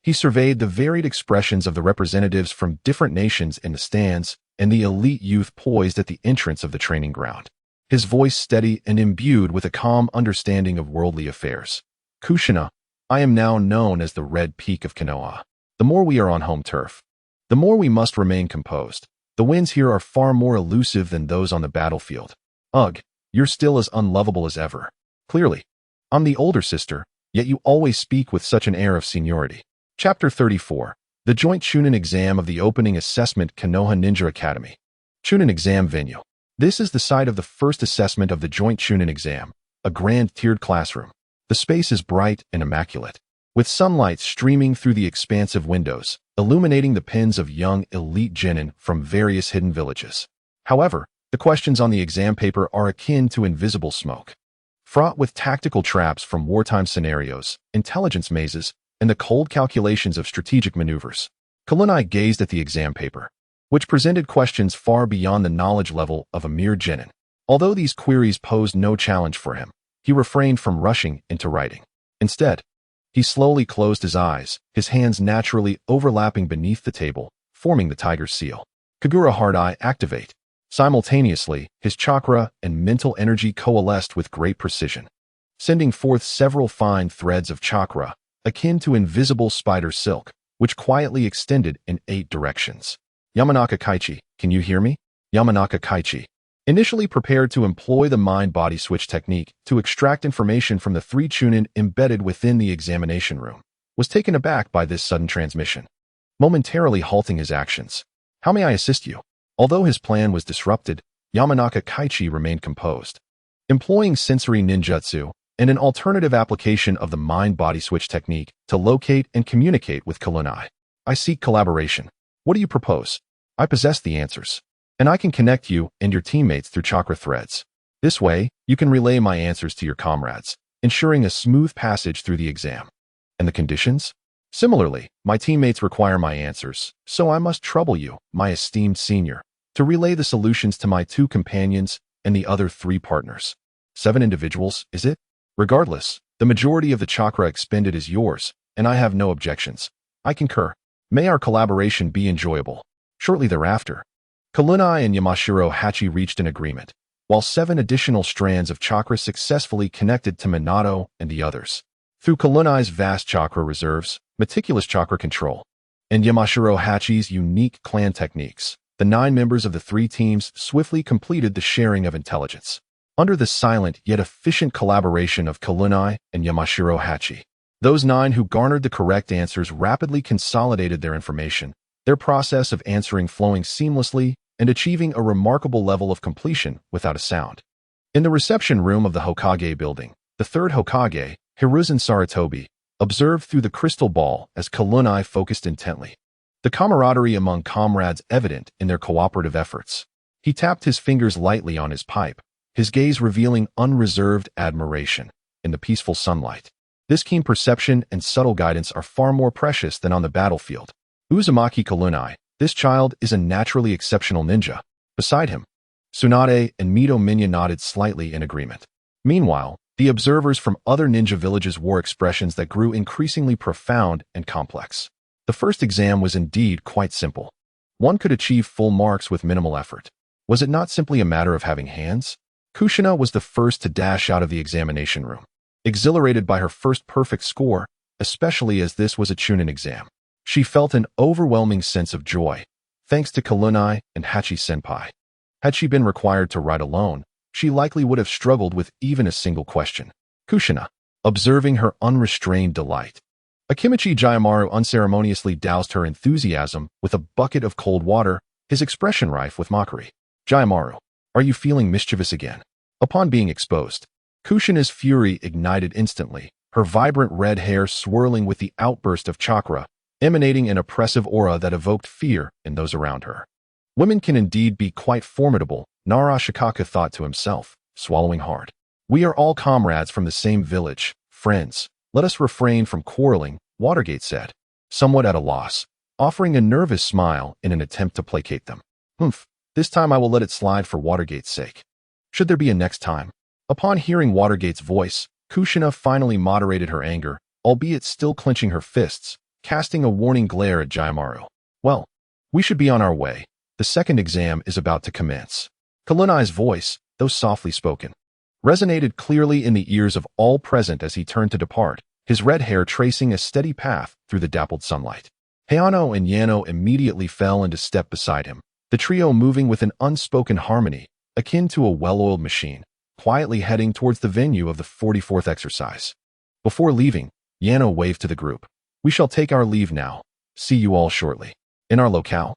He surveyed the varied expressions of the representatives from different nations in the stands and the elite youth poised at the entrance of the training ground, his voice steady and imbued with a calm understanding of worldly affairs. "Kushina, I am now known as the Red Peak of Konoha. The more we are on home turf, the more we must remain composed. The winds here are far more elusive than those on the battlefield. Ugh, you're still as unlovable as ever. Clearly, I'm the older sister, yet you always speak with such an air of seniority." Chapter 34. The Joint Chunin Exam of the Opening Assessment Konoha Ninja Academy. Chunin Exam Venue. This is the site of the first assessment of the Joint Chunin Exam, a grand tiered classroom. The space is bright and immaculate, with sunlight streaming through the expansive windows, illuminating the pens of young elite genin from various hidden villages. However, the questions on the exam paper are akin to invisible smoke, fraught with tactical traps from wartime scenarios, intelligence mazes, and the cold calculations of strategic maneuvers. Kulanai gazed at the exam paper, which presented questions far beyond the knowledge level of a mere genin. Although these queries posed no challenge for him, he refrained from rushing into writing. Instead, He slowly closed his eyes, his hands naturally overlapping beneath the table, forming the tiger's seal. Kagura Hard Eye activate. Simultaneously, his chakra and mental energy coalesced with great precision, sending forth several fine threads of chakra, akin to invisible spider silk, which quietly extended in 8 directions. Yamanaka Kaichi, can you hear me? Yamanaka Kaichi, initially prepared to employ the mind-body switch technique to extract information from the 3 chunin embedded within the examination room, was taken aback by this sudden transmission, momentarily halting his actions. How may I assist you? Although his plan was disrupted, Yamanaka Kaichi remained composed. Employing sensory ninjutsu and an alternative application of the mind-body switch technique to locate and communicate with Kalunai. I seek collaboration. What do you propose? I possess the answers, and I can connect you and your teammates through chakra threads. This way, you can relay my answers to your comrades, ensuring a smooth passage through the exam. And the conditions? Similarly, my teammates require my answers, so I must trouble you, my esteemed senior, to relay the solutions to my 2 companions and the other 3 partners. 7 individuals, is it? Regardless, the majority of the chakra expended is yours, and I have no objections. I concur. May our collaboration be enjoyable. Shortly thereafter, Kalunai and Yamashiro Hachi reached an agreement, while 7 additional strands of chakra successfully connected to Minato and the others. Through Kalunai's vast chakra reserves, meticulous chakra control, and Yamashiro Hachi's unique clan techniques, the 9 members of the 3 teams swiftly completed the sharing of intelligence. Under the silent yet efficient collaboration of Kalunai and Yamashiro Hachi, those 9 who garnered the correct answers rapidly consolidated their information, their process of answering flowing seamlessly and achieving a remarkable level of completion without a sound. In the reception room of the Hokage building, the 3rd Hokage, Hiruzen Sarutobi, observed through the crystal ball as Kalunai focused intently, the camaraderie among comrades evident in their cooperative efforts. He tapped his fingers lightly on his pipe, his gaze revealing unreserved admiration in the peaceful sunlight. This keen perception and subtle guidance are far more precious than on the battlefield. Uzumaki Kalunai, this child is a naturally exceptional ninja. Beside him, Tsunade and Mito Minya nodded slightly in agreement. Meanwhile, the observers from other ninja villages wore expressions that grew increasingly profound and complex. The first exam was indeed quite simple. One could achieve full marks with minimal effort. Was it not simply a matter of having hands? Kushina was the first to dash out of the examination room, exhilarated by her first perfect score, especially as this was a chunin exam. She felt an overwhelming sense of joy, thanks to Kalunai and Hachi-senpai. Had she been required to write alone, she likely would have struggled with even a single question. Kushina, observing her unrestrained delight. Akimichi Jayamaru unceremoniously doused her enthusiasm with a bucket of cold water, his expression rife with mockery. Jayamaru, are you feeling mischievous again? Upon being exposed, Kushina's fury ignited instantly, her vibrant red hair swirling with the outburst of chakra, emanating an oppressive aura that evoked fear in those around her. Women can indeed be quite formidable, Narashikaka thought to himself, swallowing hard. We are all comrades from the same village, friends. Let us refrain from quarreling, Watergate said, somewhat at a loss, offering a nervous smile in an attempt to placate them. This time I will let it slide for Watergate's sake. Should there be a next time? Upon hearing Watergate's voice, Kushina finally moderated her anger, albeit still clenching her fists, casting a warning glare at Jayamaru. Well, we should be on our way. The second exam is about to commence. Kalunai's voice, though softly spoken, resonated clearly in the ears of all present as he turned to depart, his red hair tracing a steady path through the dappled sunlight. Hayano and Yano immediately fell into step beside him, the trio moving with an unspoken harmony, akin to a well-oiled machine, quietly heading towards the venue of the 44th exercise. Before leaving, Yano waved to the group. We shall take our leave now. See you all shortly. In our locale,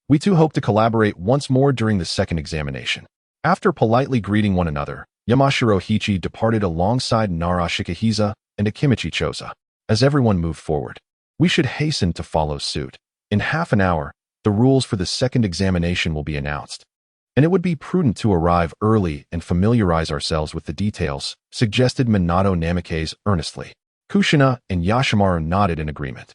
we too hope to collaborate once more during the second examination. After politely greeting one another, Yamashiro Hichi departed alongside Nara Shikahisa and Akimichi Choza. As everyone moved forward, we should hasten to follow suit. In half an hour, the rules for the second examination will be announced, and it would be prudent to arrive early and familiarize ourselves with the details, suggested Minato Namikaze earnestly. Kushina and Yashimaru nodded in agreement.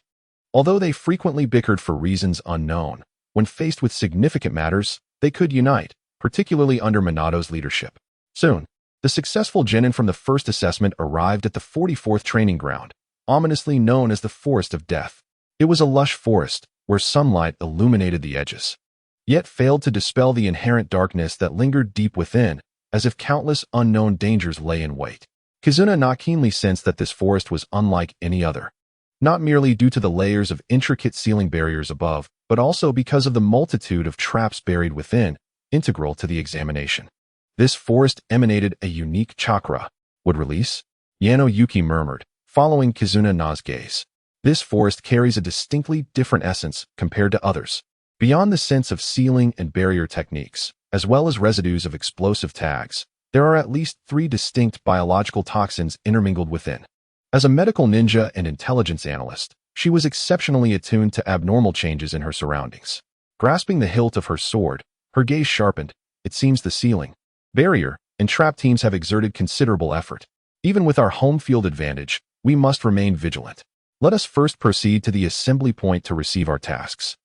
Although they frequently bickered for reasons unknown, when faced with significant matters, they could unite, particularly under Minato's leadership. Soon, the successful genin from the first assessment arrived at the 44th training ground, ominously known as the Forest of Death. It was a lush forest, where sunlight illuminated the edges, yet failed to dispel the inherent darkness that lingered deep within, as if countless unknown dangers lay in wait. Kizuna keenly sensed that this forest was unlike any other, not merely due to the layers of intricate ceiling barriers above, but also because of the multitude of traps buried within, integral to the examination. This forest emanated a unique chakra. Would release? Yano Yuki murmured, following Kizuna's gaze. This forest carries a distinctly different essence compared to others. Beyond the sense of sealing and barrier techniques, as well as residues of explosive tags, there are at least 3 distinct biological toxins intermingled within. As a medical ninja and intelligence analyst, she was exceptionally attuned to abnormal changes in her surroundings. Grasping the hilt of her sword, her gaze sharpened. It seems the ceiling, barrier, and trap teams have exerted considerable effort. Even with our home field advantage, we must remain vigilant. Let us first proceed to the assembly point to receive our tasks.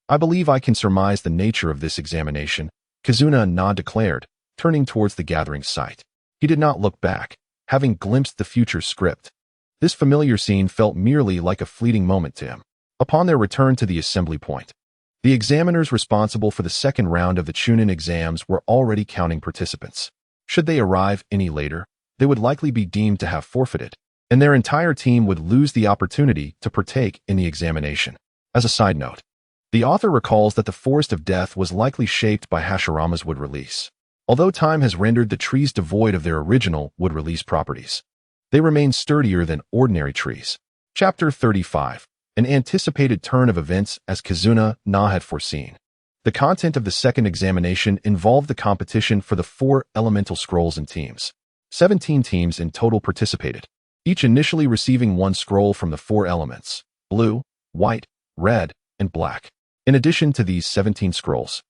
I believe I can surmise the nature of this examination, Kizuna declared, turning towards the gathering site. He did not look back, having glimpsed the future script. This familiar scene felt merely like a fleeting moment to him. Upon their return to the assembly point, the examiners responsible for the second round of the Chunin exams were already counting participants. Should they arrive any later, they would likely be deemed to have forfeited, and their entire team would lose the opportunity to partake in the examination. As a side note, the author recalls that the Forest of Death was likely shaped by Hashirama's wood release. Although time has rendered the trees devoid of their original wood release properties, they remain sturdier than ordinary trees. Chapter 35. An anticipated turn of events as Kizuna had foreseen. The content of the second examination involved the competition for the 4 elemental scrolls in teams. 17 teams in total participated, each initially receiving 1 scroll from the 4 elements: blue, white, red, and black. In addition to these 17 scrolls,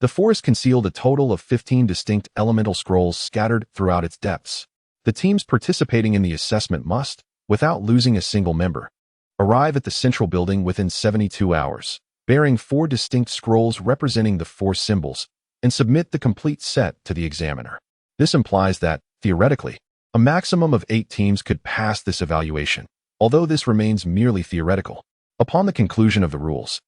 the forest concealed a total of 15 distinct elemental scrolls scattered throughout its depths. The teams participating in the assessment must, without losing a single member, arrive at the central building within 72 hours, bearing 4 distinct scrolls representing the 4 symbols, and submit the complete set to the examiner. This implies that, theoretically, a maximum of 8 teams could pass this evaluation, although this remains merely theoretical. Upon the conclusion of the rules,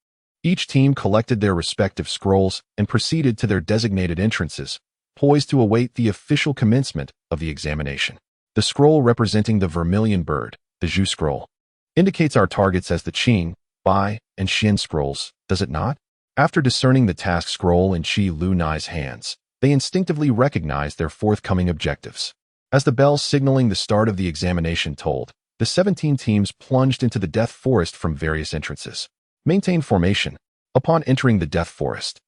each team collected their respective scrolls and proceeded to their designated entrances, poised to await the official commencement of the examination. The scroll representing the vermilion bird, the Zhu scroll, indicates our targets as the Qing, Bai, and Xin scrolls, does it not? After discerning the task scroll in Qi Lu Nai's hands, they instinctively recognized their forthcoming objectives. As the bell signaling the start of the examination tolled, the 17 teams plunged into the Death Forest from various entrances. Maintain formation. Upon entering the Death Forest,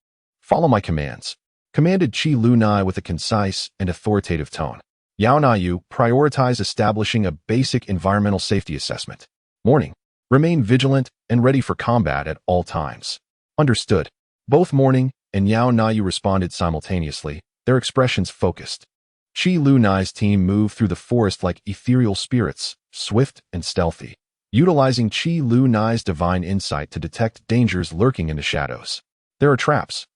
follow my commands, commanded Qi Lu Nai with a concise and authoritative tone. Yao Nayu prioritize establishing a basic environmental safety assessment. Morning. Remain vigilant and ready for combat at all times. Understood. Both Morning and Yao Nayu responded simultaneously, their expressions focused. Qi Lu Nai's team moved through the forest like ethereal spirits, swift and stealthy, utilizing Qi Lu Nai's divine insight to detect dangers lurking in the shadows. There are traps.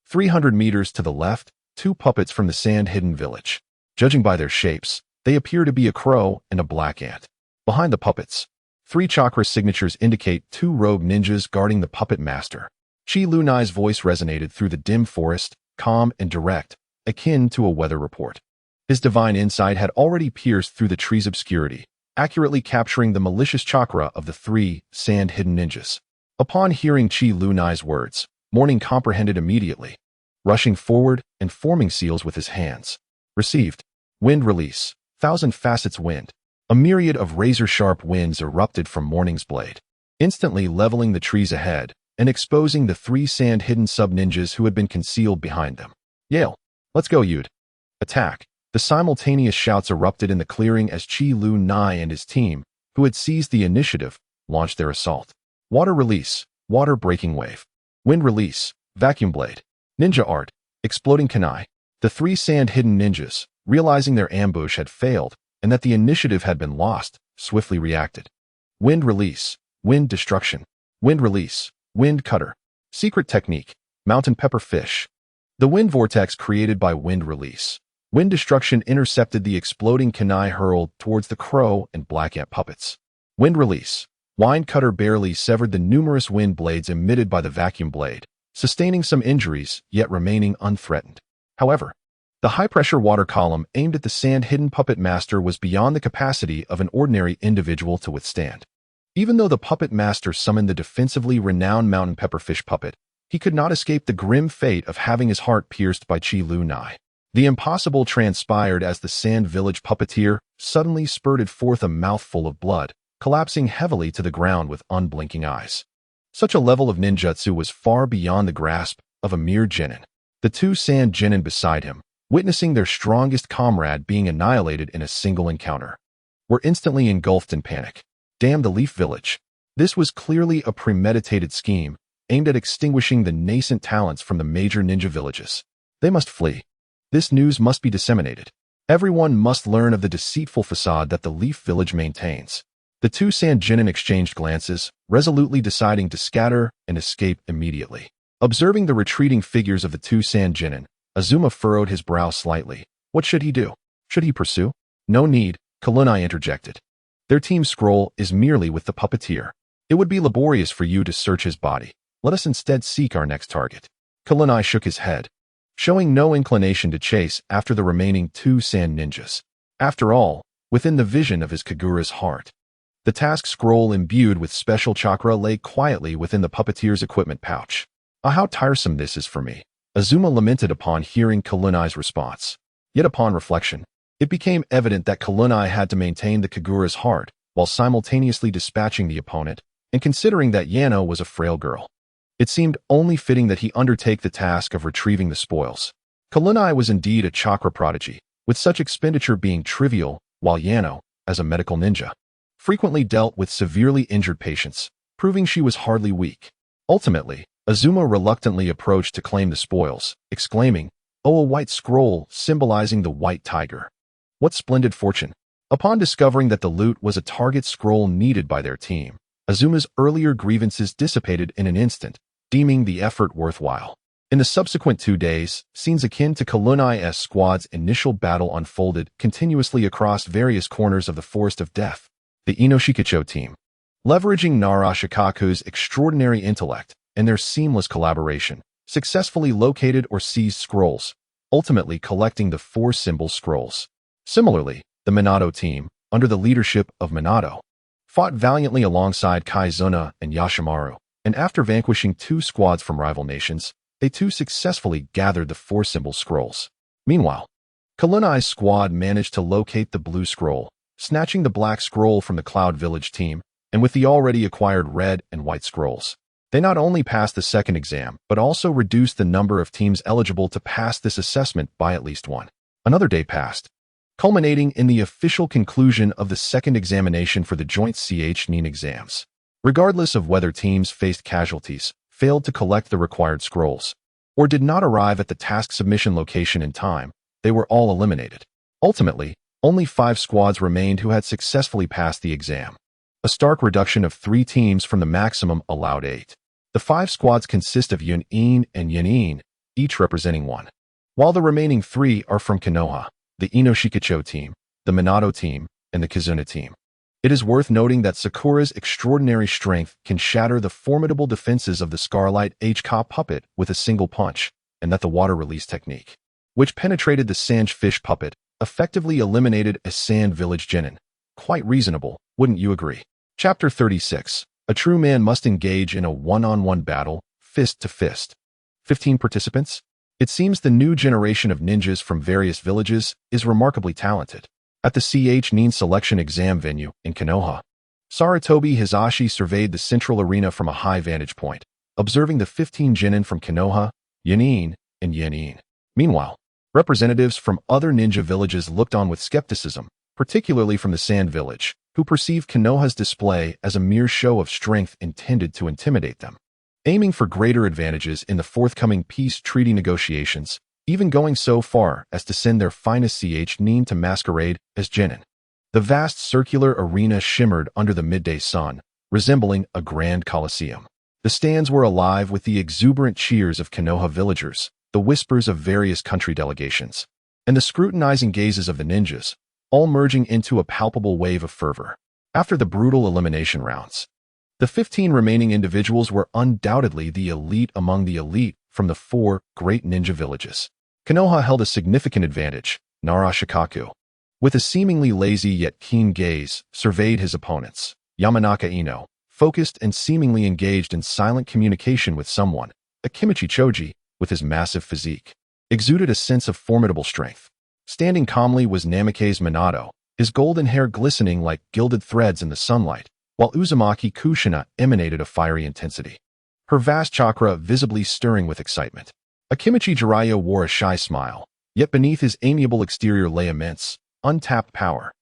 300 meters to the left, 2 puppets from the sand-hidden village. Judging by their shapes, they appear to be a crow and a black ant. Behind the puppets, 3 chakra signatures indicate 2 rogue ninjas guarding the puppet master. Qi Lu Nai's voice resonated through the dim forest, calm and direct, akin to a weather report. His divine insight had already pierced through the tree's obscurity, accurately capturing the malicious chakra of the 3 sand-hidden ninjas. Upon hearing Qi Lu Nai's words, Morning comprehended immediately, rushing forward and forming seals with his hands. Received. Wind release. 1,000 facets wind. A myriad of razor-sharp winds erupted from Morning's blade, instantly leveling the trees ahead and exposing the 3 sand-hidden sub-ninjas who had been concealed behind them. Yale. Let's go, Yude. Attack. The simultaneous shouts erupted in the clearing as Qi Lu Nai and his team, who had seized the initiative, launched their assault. Water release. Water breaking wave. Wind release. Vacuum blade. Ninja art. Exploding kunai. The 3 sand-hidden ninjas, realizing their ambush had failed and that the initiative had been lost, swiftly reacted. Wind release. Wind destruction. Wind release. Wind cutter. Secret technique. Mountain pepper fish. The wind vortex created by wind release. Wind destruction intercepted the exploding kunai hurled towards the crow and black ant puppets. Wind release. Wind cutter barely severed the numerous wind blades emitted by the vacuum blade, sustaining some injuries, yet remaining unthreatened. However, the high-pressure water column aimed at the sand-hidden puppet master was beyond the capacity of an ordinary individual to withstand. Even though the puppet master summoned the defensively renowned mountain pepperfish puppet, he could not escape the grim fate of having his heart pierced by Chi Lu Nai. The impossible transpired as the Sand Village puppeteer suddenly spurted forth a mouthful of blood, collapsing heavily to the ground with unblinking eyes. Such a level of ninjutsu was far beyond the grasp of a mere genin. The two sand genin beside him, witnessing their strongest comrade being annihilated in a single encounter, were instantly engulfed in panic. Damn the Leaf Village. This was clearly a premeditated scheme, aimed at extinguishing the nascent talents from the major ninja villages. They must flee. This news must be disseminated. Everyone must learn of the deceitful facade that the Leaf Village maintains. The two sand genin exchanged glances, resolutely deciding to scatter and escape immediately. Observing the retreating figures of the two sand genin, Azuma furrowed his brow slightly. What should he do? Should he pursue? No need, Kalunai interjected. Their team scroll is merely with the puppeteer. It would be laborious for you to search his body. Let us instead seek our next target. Kalunai shook his head, showing no inclination to chase after the remaining two sand ninjas. After all, within the vision of his Kagura's heart, the task scroll imbued with special chakra lay quietly within the puppeteer's equipment pouch. Ah, how tiresome this is for me, Azuma lamented upon hearing Kalunai's response. Yet upon reflection, it became evident that Kalunai had to maintain the Kagura's heart while simultaneously dispatching the opponent, and considering that Yano was a frail girl, it seemed only fitting that he undertake the task of retrieving the spoils. Kalunai was indeed a chakra prodigy, with such expenditure being trivial, while Yano, as a medical ninja, frequently dealt with severely injured patients, proving she was hardly weak. Ultimately, Azuma reluctantly approached to claim the spoils, exclaiming, "Oh, a white scroll symbolizing the white tiger. What splendid fortune!" Upon discovering that the loot was a target scroll needed by their team, Azuma's earlier grievances dissipated in an instant, deeming the effort worthwhile. In the subsequent 2 days, scenes akin to Kalunai's squad's initial battle unfolded continuously across various corners of the Forest of Death. The Inoshikacho team, leveraging Narashikaku's extraordinary intellect and their seamless collaboration, successfully located or seized scrolls, ultimately collecting the 4 symbol scrolls. Similarly, the Minato team, under the leadership of Minato, fought valiantly alongside Kaizuna and Yashimaru, and after vanquishing 2 squads from rival nations, they too successfully gathered the 4 symbol scrolls. Meanwhile, Kalunai's squad managed to locate the blue scroll, snatching the black scroll from the Cloud Village team, and with the already acquired red and white scrolls, they not only passed the second exam, but also reduced the number of teams eligible to pass this assessment by at least 1. Another day passed, culminating in the official conclusion of the second examination for the joint CH-NIN exams. Regardless of whether teams faced casualties, failed to collect the required scrolls, or did not arrive at the task submission location in time, they were all eliminated. Ultimately, only 5 squads remained who had successfully passed the exam, a stark reduction of 3 teams from the maximum allowed 8. The 5 squads consist of Yun-In and Yin-In, each representing 1, while the remaining 3 are from Konoha, the Inoshikacho team, the Minato team, and the Kizuna team. It is worth noting that Sakura's extraordinary strength can shatter the formidable defenses of the Scarlight H-Ka puppet with a single punch, and that the water release technique, which penetrated the Sand Fish puppet, effectively eliminated a Sand Village genin. Quite reasonable, wouldn't you agree? Chapter 36. A true man must engage in a one-on-one battle, fist to fist. 15 participants? It seems the new generation of ninjas from various villages is remarkably talented. At the CH-NIN selection exam venue in Konoha, Sarutobi Hisashi surveyed the central arena from a high vantage point, observing the 15 genin from Konoha, Yin-In, and Yin-In. Meanwhile, representatives from other ninja villages looked on with skepticism, particularly from the Sand Village, who perceived Konoha's display as a mere show of strength intended to intimidate them. Aiming for greater advantages in the forthcoming peace treaty negotiations, even going so far as to send their finest CH-NIN to masquerade as genin. The vast circular arena shimmered under the midday sun, resembling a grand coliseum. The stands were alive with the exuberant cheers of Konoha villagers, the whispers of various country delegations, and the scrutinizing gazes of the ninjas, all merging into a palpable wave of fervor. After the brutal elimination rounds, the 15 remaining individuals were undoubtedly the elite among the elite from the 4 great ninja villages. Konoha held a significant advantage. Narashikaku, with a seemingly lazy yet keen gaze, surveyed his opponents. Yamanaka Ino, focused and seemingly engaged in silent communication with someone. Akimichi Choji, with his massive physique, exuded a sense of formidable strength. Standing calmly was Namikaze Minato, his golden hair glistening like gilded threads in the sunlight, while Uzumaki Kushina emanated a fiery intensity, her vast chakra visibly stirring with excitement. Akimichi Jiraiya wore a shy smile, yet beneath his amiable exterior lay immense, untapped power.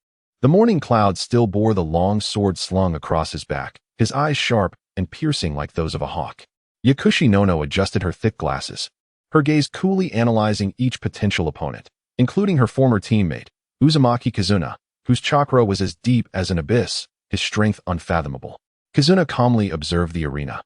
The morning cloud still bore the long sword slung across his back, his eyes sharp and piercing like those of a hawk. Yakushi Nono adjusted her thick glasses, her gaze coolly analyzing each potential opponent, including her former teammate, Uzumaki Kazuna, whose chakra was as deep as an abyss, his strength unfathomable. Kazuna calmly observed the arena,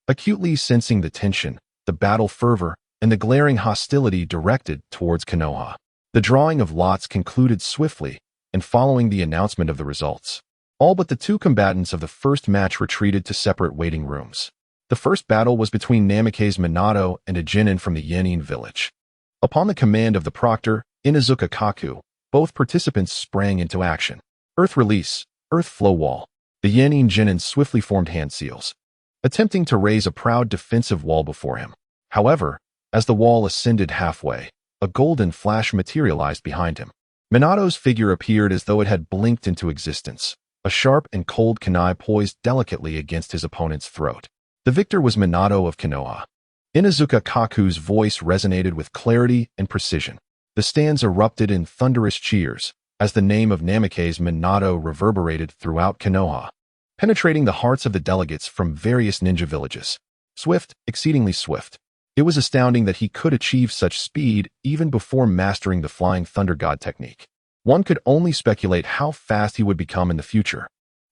acutely sensing the tension, the battle fervor, and the glaring hostility directed towards Konoha. The drawing of lots concluded swiftly, and following the announcement of the results, all but the 2 combatants of the first match retreated to separate waiting rooms. The first battle was between Namikaze Minato and a genin from the Yenin village. Upon the command of the proctor, Inuzuka Kaku, both participants sprang into action. Earth release, earth flow wall. The Yenin genin swiftly formed hand seals, attempting to raise a proud defensive wall before him. However, as the wall ascended halfway, a golden flash materialized behind him. Minato's figure appeared as though it had blinked into existence, a sharp and cold kunai poised delicately against his opponent's throat. The victor was Minato of Konoha. Inuzuka Kaku's voice resonated with clarity and precision. The stands erupted in thunderous cheers as the name of Namikaze Minato reverberated throughout Konoha, penetrating the hearts of the delegates from various ninja villages. Swift, exceedingly swift. It was astounding that he could achieve such speed even before mastering the Flying Thunder God technique. One could only speculate how fast he would become in the future.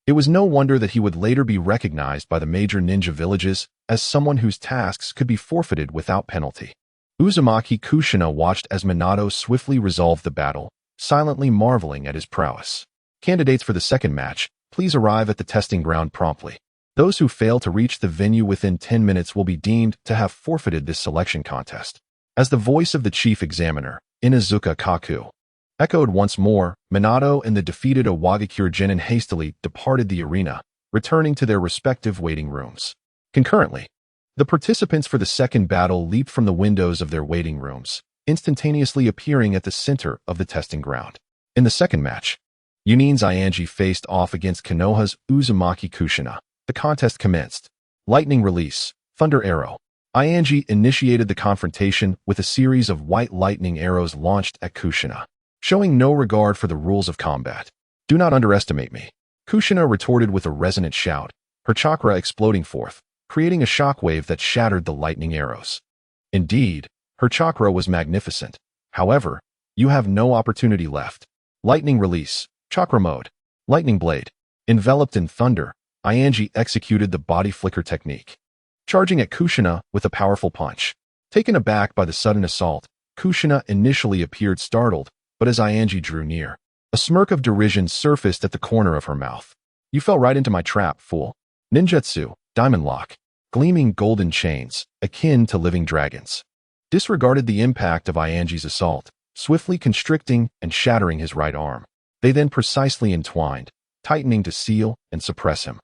It was no wonder that he would later be recognized by the major ninja villages as someone whose tasks could be forfeited without penalty. Uzumaki Kushina watched as Minato swiftly resolved the battle, silently marveling at his prowess. Candidates for the second match, please arrive at the testing ground promptly. Those who fail to reach the venue within 10 minutes will be deemed to have forfeited this selection contest. As the voice of the chief examiner, Inuzuka Kaku, echoed once more, Minato and the defeated Iwagakure genin hastily departed the arena, returning to their respective waiting rooms. Concurrently, the participants for the second battle leaped from the windows of their waiting rooms, instantaneously appearing at the center of the testing ground. In the second match, Yunin's Ianji faced off against Konoha's Uzumaki Kushina. The contest commenced. Lightning release, thunder arrow. Ianji initiated the confrontation with a series of white lightning arrows launched at Kushina, showing no regard for the rules of combat. Do not underestimate me. Kushina retorted with a resonant shout, her chakra exploding forth, creating a shockwave that shattered the lightning arrows. Indeed, her chakra was magnificent. However, you have no opportunity left. Lightning release, chakra mode. Lightning blade. Enveloped in thunder, Ianji executed the body flicker technique, charging at Kushina with a powerful punch. Taken aback by the sudden assault, Kushina initially appeared startled, but as Ianji drew near, a smirk of derision surfaced at the corner of her mouth. You fell right into my trap, fool. Ninjutsu, diamond lock, gleaming golden chains, akin to living dragons, disregarded the impact of Ianji's assault, swiftly constricting and shattering his right arm. They then precisely entwined, tightening to seal and suppress him,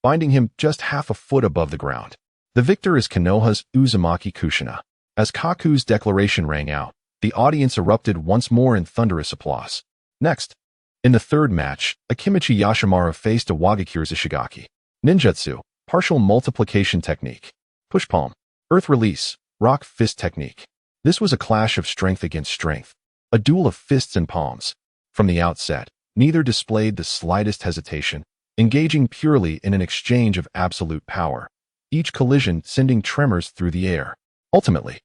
binding him just half a foot above the ground. The victor is Konoha's Uzumaki Kushina. As Kaku's declaration rang out, the audience erupted once more in thunderous applause. Next, in the third match, Akimichi Yashimaru faced Iwagakure's Ishigaki. Ninjutsu, partial multiplication technique. Push palm, earth release, rock fist technique. This was a clash of strength against strength, a duel of fists and palms. From the outset, neither displayed the slightest hesitation, engaging purely in an exchange of absolute power, each collision sending tremors through the air. Ultimately,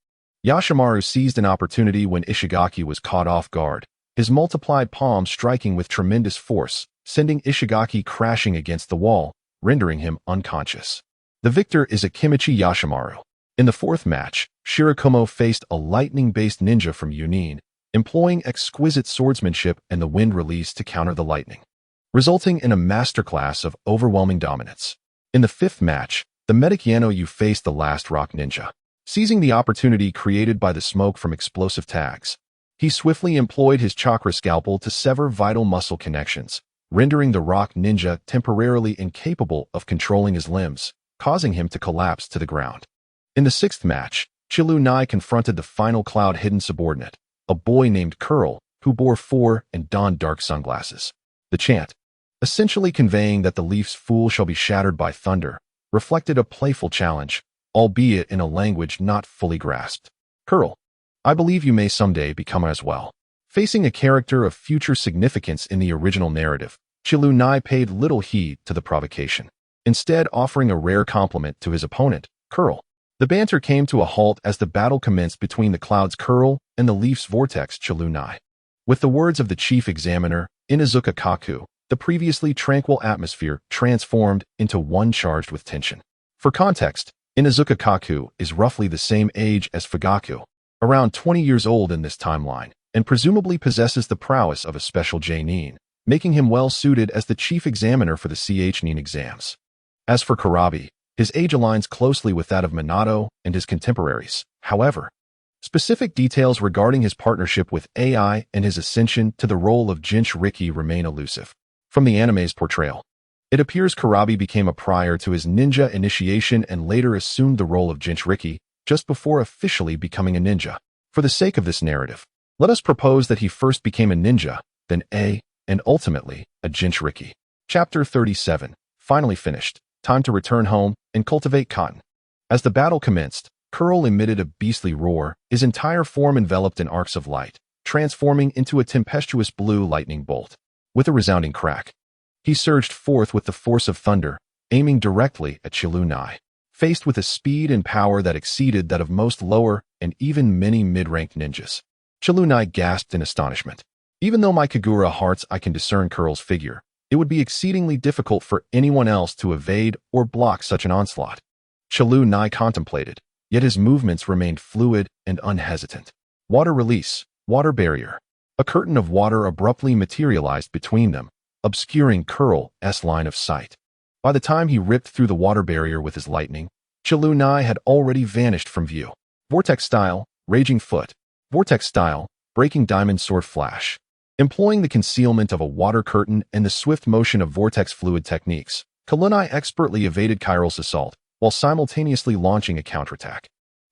Yashimaru seized an opportunity when Ishigaki was caught off guard, his multiplied palms striking with tremendous force, sending Ishigaki crashing against the wall, rendering him unconscious. The victor is Akimichi Yashimaru. In the fourth match, Shirakumo faced a lightning-based ninja from Yunin, employing exquisite swordsmanship and the wind release to counter the lightning. resulting in a masterclass of overwhelming dominance. In the fifth match, the medic Yano faced the last rock ninja. Seizing the opportunity created by the smoke from explosive tags, he swiftly employed his chakra scalpel to sever vital muscle connections, rendering the rock ninja temporarily incapable of controlling his limbs, causing him to collapse to the ground. In the sixth match, Chilu Nai confronted the final cloud-hidden subordinate, a boy named Curl, who bore 4 and donned dark sunglasses. The chant, essentially conveying that the leaf's fool shall be shattered by thunder, reflected a playful challenge, albeit in a language not fully grasped. Curl, I believe you may someday become as well. Facing a character of future significance in the original narrative, Chilu Nai paid little heed to the provocation, instead offering a rare compliment to his opponent, Curl. The banter came to a halt as the battle commenced between the cloud's Curl and the leaf's vortex Chilu Nai. With the words of the chief examiner, Inuzuka Kaku, the previously tranquil atmosphere transformed into one charged with tension. For context, Inuzuka Kaku is roughly the same age as Fugaku, around 20 years old in this timeline, and presumably possesses the prowess of a special J-Nin, making him well-suited as the chief examiner for the CH-Nin exams. As for Kurabi, his age aligns closely with that of Minato and his contemporaries. However, specific details regarding his partnership with AI and his ascension to the role of Jinchūriki remain elusive. From the anime's portrayal, it appears Kurabi became a prior to his ninja initiation and later assumed the role of Jinchūriki just before officially becoming a ninja. For the sake of this narrative, let us propose that he first became a ninja, then and ultimately a Jinchūriki. Chapter 37, finally finished. Time to return home and cultivate cotton. As the battle commenced, Curl emitted a beastly roar, his entire form enveloped in arcs of light, transforming into a tempestuous blue lightning bolt. With a resounding crack, he surged forth with the force of thunder, aiming directly at Chilu Nai. Faced with a speed and power that exceeded that of most lower and even many mid-ranked ninjas, Chilu Nai gasped in astonishment. Even though my Kagura hearts I can discern Curl's figure, it would be exceedingly difficult for anyone else to evade or block such an onslaught. Chilu Nai contemplated, yet his movements remained fluid and unhesitant. Water release, water barrier. A curtain of water abruptly materialized between them, obscuring Curl's line of sight. By the time he ripped through the water barrier with his lightning, Chilu Nai had already vanished from view. Vortex style, raging foot. Vortex style, breaking diamond sword flash. Employing the concealment of a water curtain and the swift motion of vortex fluid techniques, Chilu expertly evaded Kairos' assault, while simultaneously launching a counterattack.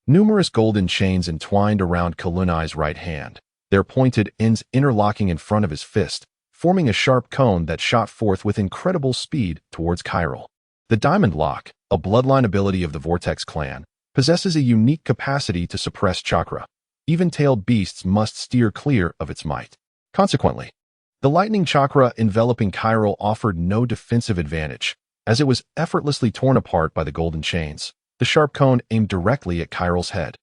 Numerous golden chains entwined around Chilu's right hand, their pointed ends interlocking in front of his fist, forming a sharp cone that shot forth with incredible speed towards Chiral. The Diamond Lock, a bloodline ability of the Vortex clan, possesses a unique capacity to suppress chakra. Even-tailed beasts must steer clear of its might. Consequently, the lightning chakra enveloping Chiral offered no defensive advantage, as it was effortlessly torn apart by the golden chains. The sharp cone aimed directly at Chiral's head.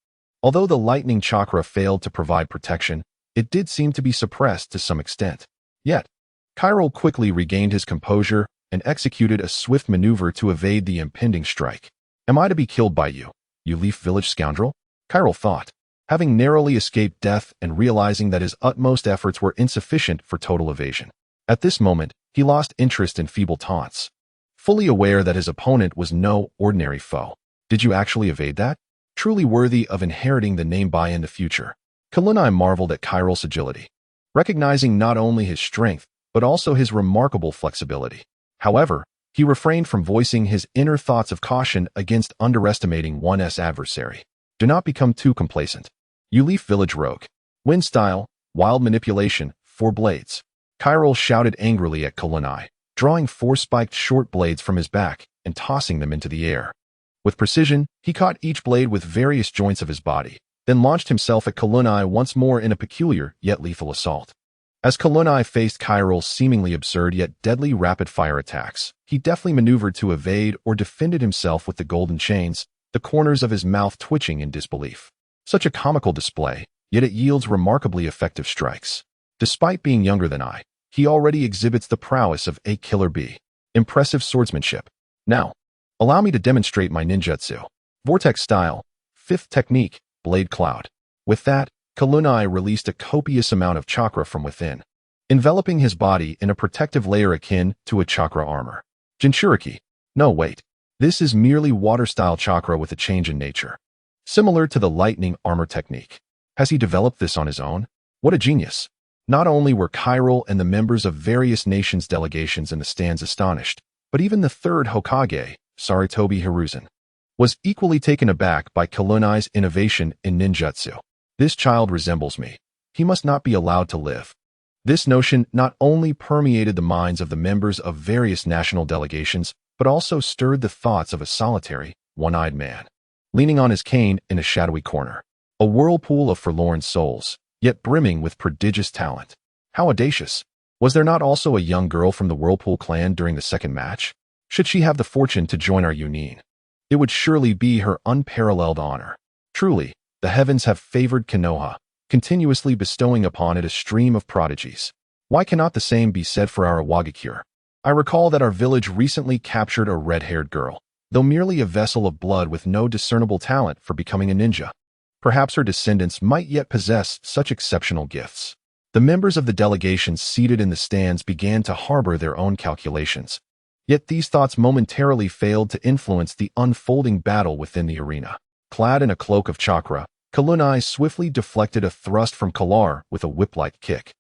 Although the lightning chakra failed to provide protection, it did seem to be suppressed to some extent. Yet, Chiral quickly regained his composure and executed a swift maneuver to evade the impending strike. Am I to be killed by you, you Leaf Village scoundrel? Chiral thought, having narrowly escaped death and realizing that his utmost efforts were insufficient for total evasion. At this moment, he lost interest in feeble taunts, fully aware that his opponent was no ordinary foe. Did you actually evade that? Truly worthy of inheriting the name Bai in the future. Chilu marveled at Chiral's agility, recognizing not only his strength, but also his remarkable flexibility. However, he refrained from voicing his inner thoughts of caution against underestimating one's adversary. Do not become too complacent. You Leaf Village rogue. Wind style, wild manipulation, 4 blades. Chiral shouted angrily at Chilu, drawing 4 spiked short blades from his back and tossing them into the air. With precision, he caught each blade with various joints of his body, then launched himself at Chilu once more in a peculiar yet lethal assault. As Chilu faced Chiral's seemingly absurd yet deadly rapid-fire attacks, he deftly maneuvered to evade or defended himself with the golden chains, the corners of his mouth twitching in disbelief. Such a comical display, yet it yields remarkably effective strikes. Despite being younger than I, he already exhibits the prowess of a killer bee. Impressive swordsmanship. Now, allow me to demonstrate my ninjutsu. Vortex style, 5th technique, Blade Cloud. With that, Chilu released a copious amount of chakra from within. enveloping his body in a protective layer akin to a chakra armor. Jinchūriki. No, wait. This is merely water-style chakra with a change in nature. Similar to the lightning armor technique. Has he developed this on his own? What a genius. Not only were Chiral and the members of various nations' delegations in the stands astonished, but even the third Hokage, Sarutobi Hiruzen, was equally taken aback by Kalunai's innovation in ninjutsu. This child resembles me. He must not be allowed to live. This notion not only permeated the minds of the members of various national delegations, but also stirred the thoughts of a solitary, one-eyed man, leaning on his cane in a shadowy corner. A whirlpool of forlorn souls, yet brimming with prodigious talent. How audacious! Was there not also a young girl from the Whirlpool clan during the second match? Should she have the fortune to join our union, it would surely be her unparalleled honor. Truly, the heavens have favored Konoha, continuously bestowing upon it a stream of prodigies. Why cannot the same be said for our Iwagakure? I recall that our village recently captured a red-haired girl, though merely a vessel of blood with no discernible talent for becoming a ninja. Perhaps her descendants might yet possess such exceptional gifts. The members of the delegations seated in the stands began to harbor their own calculations. Yet these thoughts momentarily failed to influence the unfolding battle within the arena. Clad in a cloak of chakra, Kalunai swiftly deflected a thrust from Kalar with a whip-like kick,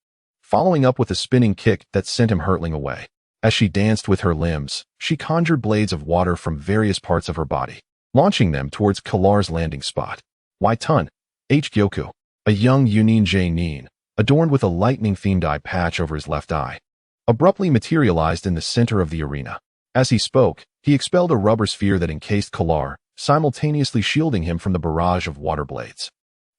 following up with a spinning kick that sent him hurtling away. As she danced with her limbs, she conjured blades of water from various parts of her body, launching them towards Kalar's landing spot. Waitun, H. Gyoku, a young Yunin J-nin, adorned with a lightning-themed eye patch over his left eye, abruptly materialized in the center of the arena. As he spoke, he expelled a rubber sphere that encased Kalar, simultaneously shielding him from the barrage of water blades.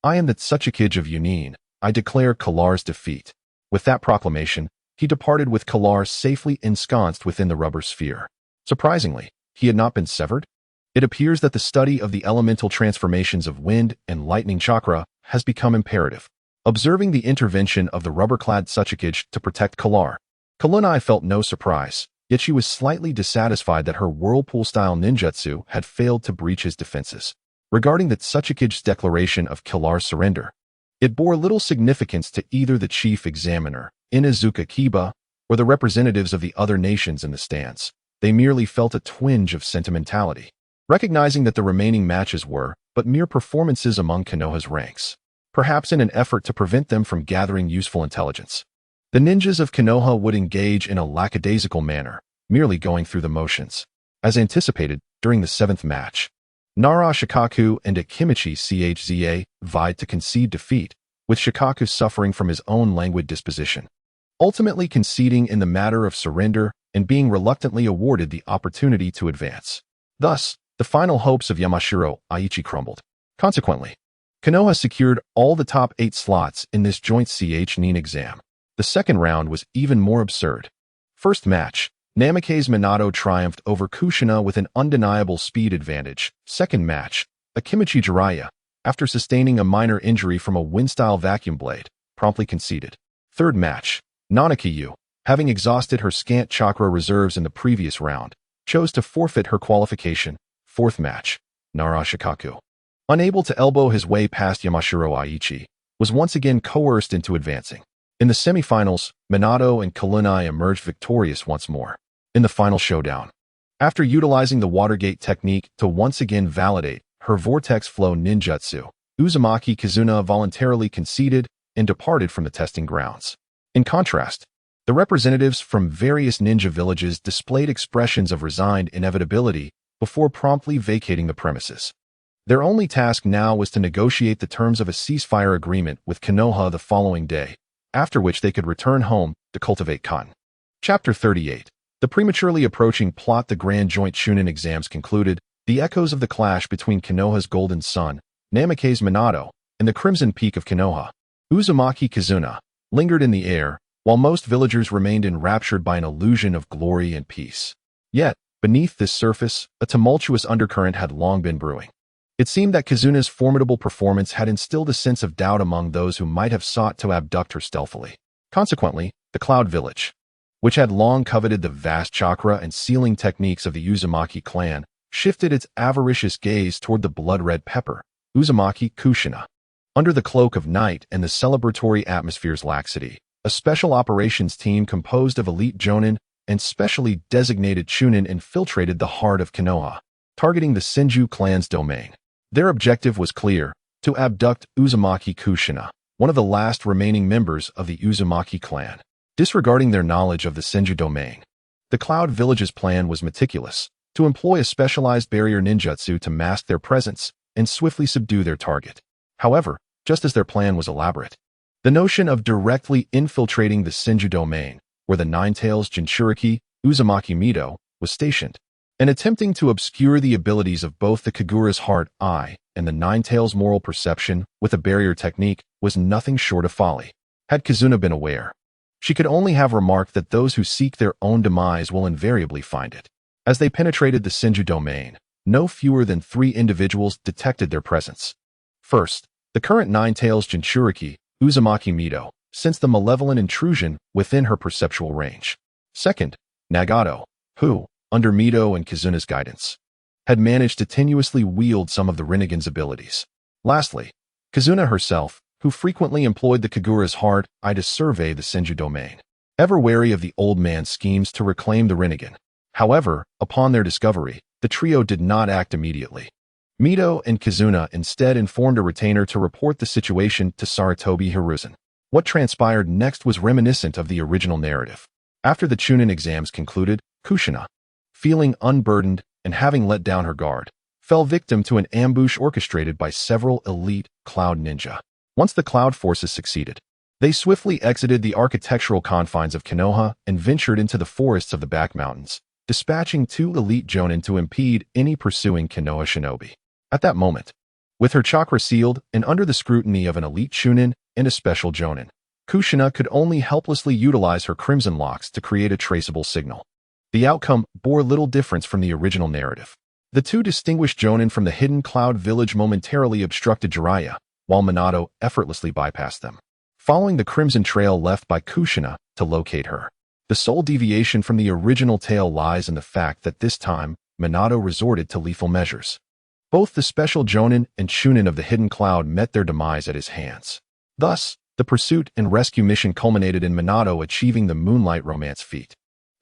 I am the Tsuchikage of Yunin. I declare Kalar's defeat. With that proclamation, he departed with Kalar safely ensconced within the rubber sphere. Surprisingly, he had not been severed. It appears that the study of the elemental transformations of wind and lightning chakra has become imperative. Observing the intervention of the rubber-clad Tsuchikage to protect Kalar, Kalunai felt no surprise, yet she was slightly dissatisfied that her whirlpool-style ninjutsu had failed to breach his defenses. Regarding the Tsuchikage's declaration of Kalar's surrender, it bore little significance to either the chief examiner, Inuzuka Kiba, or the representatives of the other nations in the stands. They merely felt a twinge of sentimentality, recognizing that the remaining matches were but mere performances among Konoha's ranks, perhaps in an effort to prevent them from gathering useful intelligence. The ninjas of Konoha would engage in a lackadaisical manner, merely going through the motions. As anticipated, during the seventh match, Nara Shikaku and Akimichi Chza vied to concede defeat, with Shikaku suffering from his own languid disposition, ultimately conceding in the matter of surrender and being reluctantly awarded the opportunity to advance. Thus, the final hopes of Yamashiro Aichi crumbled. Consequently, Konoha secured all the top 8 slots in this joint nin exam. The second round was even more absurd. First match, Namake's Minato triumphed over Kushina with an undeniable speed advantage. Second match, Akimichi Jiraiya, after sustaining a minor injury from a wind-style vacuum blade, promptly conceded. Third match, Nanakiyu, having exhausted her scant chakra reserves in the previous round, chose to forfeit her qualification. Fourth match, Nara Shikaku, unable to elbow his way past Yamashiro Aichi, was once again coerced into advancing. In the semifinals, Minato and Kalunai emerged victorious once more. In the final showdown, after utilizing the Watergate technique to once again validate her vortex flow ninjutsu, Uzumaki Kushina voluntarily conceded and departed from the testing grounds. In contrast, the representatives from various ninja villages displayed expressions of resigned inevitability before promptly vacating the premises. Their only task now was to negotiate the terms of a ceasefire agreement with Konoha the following day, after which they could return home to cultivate cotton. Chapter 38. The prematurely approaching plot. The Grand Joint Chunin exams concluded. The echoes of the clash between Konoha's Golden Sun, Namake's Minato, and the Crimson Peak of Konoha, Uzumaki Kushina, lingered in the air, while most villagers remained enraptured by an illusion of glory and peace. Yet, beneath this surface, a tumultuous undercurrent had long been brewing. It seemed that Kuzuna's formidable performance had instilled a sense of doubt among those who might have sought to abduct her stealthily. Consequently, the Cloud Village, which had long coveted the vast chakra and sealing techniques of the Uzumaki clan, shifted its avaricious gaze toward the blood-red pepper, Uzumaki Kushina. Under the cloak of night and the celebratory atmosphere's laxity, a special operations team composed of elite jonin and specially designated chunin infiltrated the heart of Konoha, targeting the Senju clan's domain. Their objective was clear: to abduct Uzumaki Kushina, one of the last remaining members of the Uzumaki clan. Disregarding their knowledge of the Senju domain, the Cloud Village's plan was meticulous: to employ a specialized barrier ninjutsu to mask their presence and swiftly subdue their target. However, just as their plan was elaborate, the notion of directly infiltrating the Senju domain, where the Nine-Tails Jinchūriki, Uzumaki Mito, was stationed, and attempting to obscure the abilities of both the Kagura's heart eye and the Nine-Tails moral perception with a barrier technique was nothing short of folly. Had Kazuna been aware, she could only have remarked that those who seek their own demise will invariably find it. As they penetrated the Senju domain, no fewer than 3 individuals detected their presence. First, the current Nine-Tails Jinchūriki, Uzumaki Mito, sensed the malevolent intrusion within her perceptual range. Second, Nagato, who, under Mito and Kazuna's guidance, had managed to tenuously wield some of the Rinnegan's abilities. Lastly, Kazuna herself, who frequently employed the Kagura's heart eye to survey the Senju domain, ever wary of the old man's schemes to reclaim the Rinnegan. However, upon their discovery, the trio did not act immediately. Mito and Kazuna instead informed a retainer to report the situation to Sarutobi Hiruzen. What transpired next was reminiscent of the original narrative. After the Chunin exams concluded, Kushina, feeling unburdened and having let down her guard, fell victim to an ambush orchestrated by several elite Cloud ninja. Once the Cloud forces succeeded, they swiftly exited the architectural confines of Konoha and ventured into the forests of the back mountains, dispatching 2 elite jonin to impede any pursuing Konoha shinobi. At that moment, with her chakra sealed and under the scrutiny of an elite chunin and a special jonin, Kushina could only helplessly utilize her crimson locks to create a traceable signal. The outcome bore little difference from the original narrative. The 2 distinguished jonin from the hidden Cloud Village momentarily obstructed Jiraiya, while Minato effortlessly bypassed them, following the crimson trail left by Kushina to locate her. The sole deviation from the original tale lies in the fact that this time, Minato resorted to lethal measures. Both the special jonin and chunin of the hidden cloud met their demise at his hands. Thus, the pursuit and rescue mission culminated in Minato achieving the Moonlight Romance feat.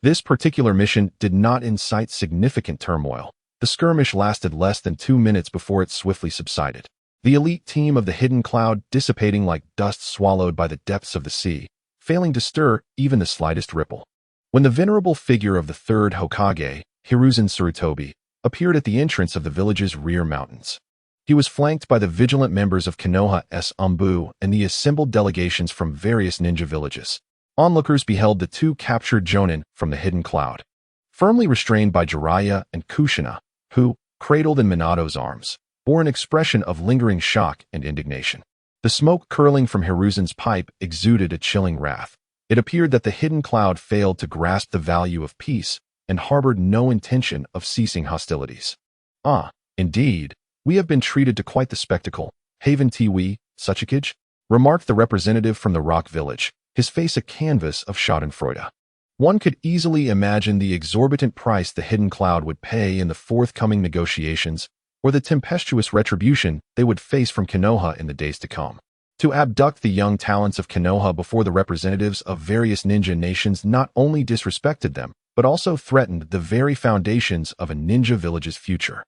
This particular mission did not incite significant turmoil. The skirmish lasted less than 2 minutes before it swiftly subsided, the elite team of the hidden cloud dissipating like dust swallowed by the depths of the sea, failing to stir even the slightest ripple. When the venerable figure of the 3rd Hokage, Hiruzen Sarutobi, appeared at the entrance of the village's rear mountains, he was flanked by the vigilant members of Konoha's Umbu and the assembled delegations from various ninja villages. Onlookers beheld the 2 captured jonin from the hidden cloud, firmly restrained by Jiraiya and Kushina, who, cradled in Minato's arms, bore an expression of lingering shock and indignation. The smoke curling from Hiruzen's pipe exuded a chilling wrath. It appeared that the hidden cloud failed to grasp the value of peace and harbored no intention of ceasing hostilities. Ah, indeed, we have been treated to quite the spectacle, Haven Tiwi, Suchikage, remarked the representative from the rock village, his face a canvas of schadenfreude. One could easily imagine the exorbitant price the hidden cloud would pay in the forthcoming negotiations, or the tempestuous retribution they would face from Konoha in the days to come. To abduct the young talents of Konoha before the representatives of various ninja nations not only disrespected them, but also threatened the very foundations of a ninja village's future.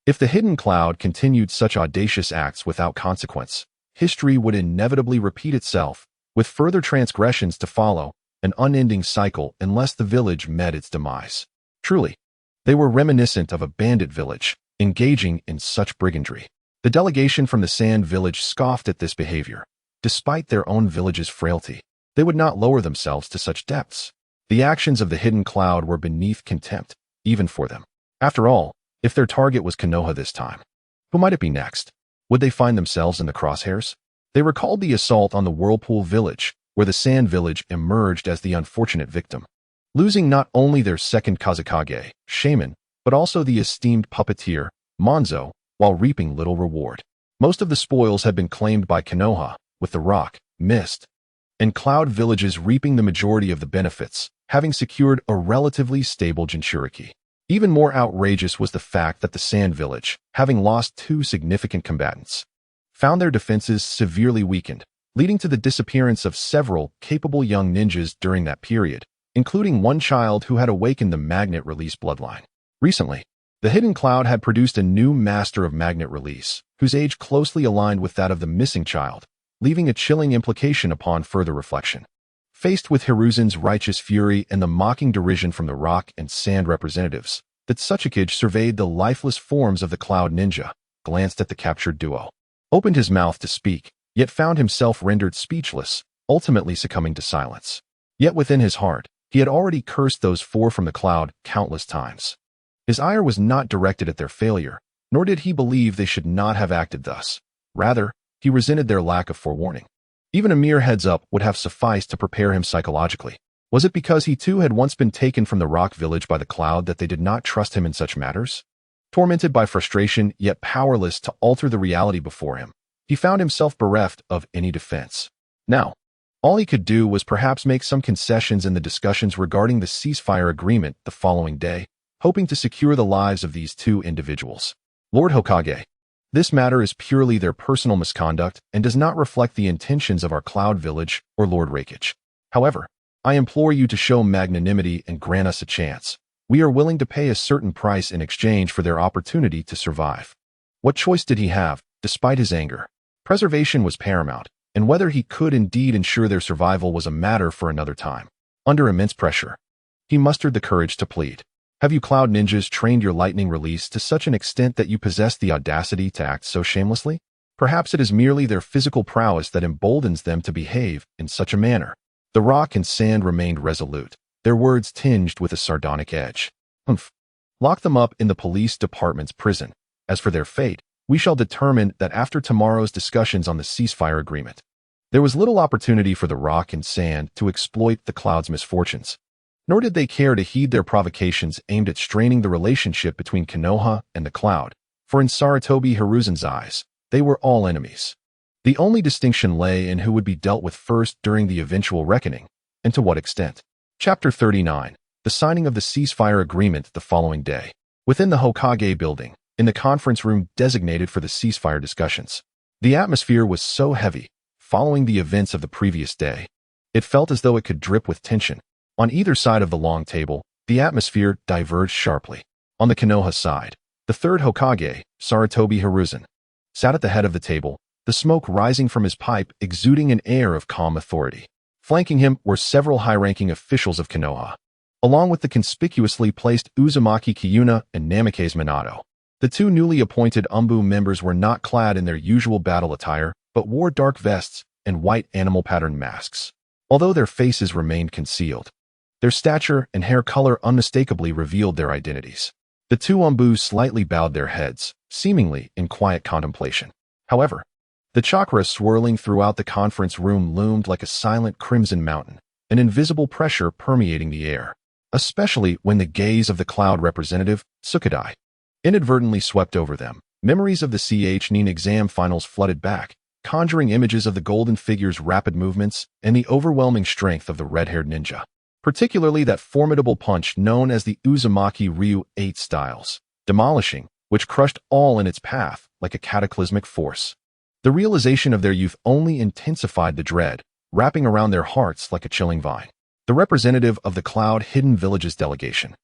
If the hidden cloud continued such audacious acts without consequence, history would inevitably repeat itself, with further transgressions to follow, an unending cycle unless the village met its demise. Truly, they were reminiscent of a bandit village, engaging in such brigandry. The delegation from the Sand Village scoffed at this behavior. Despite their own village's frailty, they would not lower themselves to such depths. The actions of the hidden cloud were beneath contempt, even for them. After all, if their target was Konoha this time, who might it be next? Would they find themselves in the crosshairs? They recalled the assault on the Whirlpool Village, where the Sand Village emerged as the unfortunate victim, losing not only their second Kazekage, Shaman, but also the esteemed puppeteer, Hanzo, while reaping little reward. Most of the spoils had been claimed by Konoha, with the Rock, Mist, and Cloud villages reaping the majority of the benefits, having secured a relatively stable Jinchūriki. Even more outrageous was the fact that the Sand Village, having lost 2 significant combatants, found their defenses severely weakened, leading to the disappearance of several capable young ninjas during that period, including one child who had awakened the magnet release bloodline. Recently, the Hidden Cloud had produced a new master of magnet release, whose age closely aligned with that of the missing child, leaving a chilling implication upon further reflection. Faced with Hiruzen's righteous fury and the mocking derision from the rock and sand representatives, the Tsuchikage surveyed the lifeless forms of the Cloud Ninja, glanced at the captured duo, opened his mouth to speak, yet found himself rendered speechless, ultimately succumbing to silence. Yet within his heart, he had already cursed those four from the cloud countless times. His ire was not directed at their failure, nor did he believe they should not have acted thus. Rather, he resented their lack of forewarning. Even a mere heads-up would have sufficed to prepare him psychologically. Was it because he too had once been taken from the rock village by the cloud that they did not trust him in such matters? Tormented by frustration, yet powerless to alter the reality before him, he found himself bereft of any defense. Now, all he could do was perhaps make some concessions in the discussions regarding the ceasefire agreement the following day, hoping to secure the lives of these two individuals. Lord Hokage, this matter is purely their personal misconduct and does not reflect the intentions of our Cloud Village or Lord Reikage. However, I implore you to show magnanimity and grant us a chance. We are willing to pay a certain price in exchange for their opportunity to survive. What choice did he have, despite his anger? Preservation was paramount, and whether he could indeed ensure their survival was a matter for another time. Under immense pressure, he mustered the courage to plead. Have you Cloud Ninjas trained your lightning release to such an extent that you possess the audacity to act so shamelessly? Perhaps it is merely their physical prowess that emboldens them to behave in such a manner. The rock and sand remained resolute, their words tinged with a sardonic edge. Humph. Lock them up in the police department's prison. As for their fate, we shall determine that after tomorrow's discussions on the ceasefire agreement. There was little opportunity for the rock and sand to exploit the cloud's misfortunes. Nor did they care to heed their provocations aimed at straining the relationship between Konoha and the cloud, for in Sarutobi Hiruzen's eyes, they were all enemies. The only distinction lay in who would be dealt with first during the eventual reckoning, and to what extent. Chapter 39. The signing of the ceasefire agreement the following day. Within the Hokage building, in the conference room designated for the ceasefire discussions, the atmosphere was so heavy, following the events of the previous day. It felt as though it could drip with tension. On either side of the long table, the atmosphere diverged sharply. On the Konoha side, the third Hokage, Sarutobi Hiruzen, sat at the head of the table, the smoke rising from his pipe exuding an air of calm authority. Flanking him were several high-ranking officials of Konoha, along with the conspicuously placed Uzumaki Kushina and Namikaze Minato. The two newly appointed Umbu members were not clad in their usual battle attire, but wore dark vests and white animal-patterned masks. Although their faces remained concealed, their stature and hair color unmistakably revealed their identities. The two Umbus slightly bowed their heads, seemingly in quiet contemplation. However, the chakra swirling throughout the conference room loomed like a silent crimson mountain, an invisible pressure permeating the air, especially when the gaze of the cloud representative, Tsukadai, inadvertently swept over them. Memories of the CHNIN exam finals flooded back, conjuring images of the golden figure's rapid movements and the overwhelming strength of the red-haired ninja. Particularly that formidable punch known as the Uzumaki Ryu 8 styles, demolishing, which crushed all in its path like a cataclysmic force. The realization of their youth only intensified the dread, wrapping around their hearts like a chilling vine. The representative of the Cloud Hidden Village's delegation,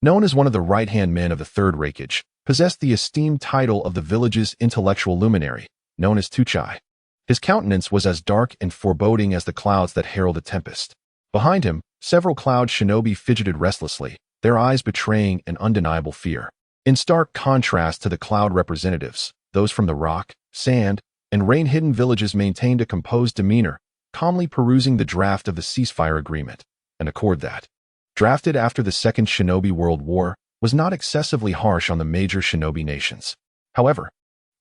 known as one of the right-hand men of the Third Reikage, possessed the esteemed title of the village's intellectual luminary, known as Tuchai. His countenance was as dark and foreboding as the clouds that herald a tempest. Behind him, several cloud shinobi fidgeted restlessly, their eyes betraying an undeniable fear. In stark contrast to the cloud representatives, those from the rock, sand, and rain-hidden villages maintained a composed demeanor, calmly perusing the draft of the ceasefire agreement, an accord that, drafted after the Second Shinobi World War, was not excessively harsh on the major shinobi nations. However,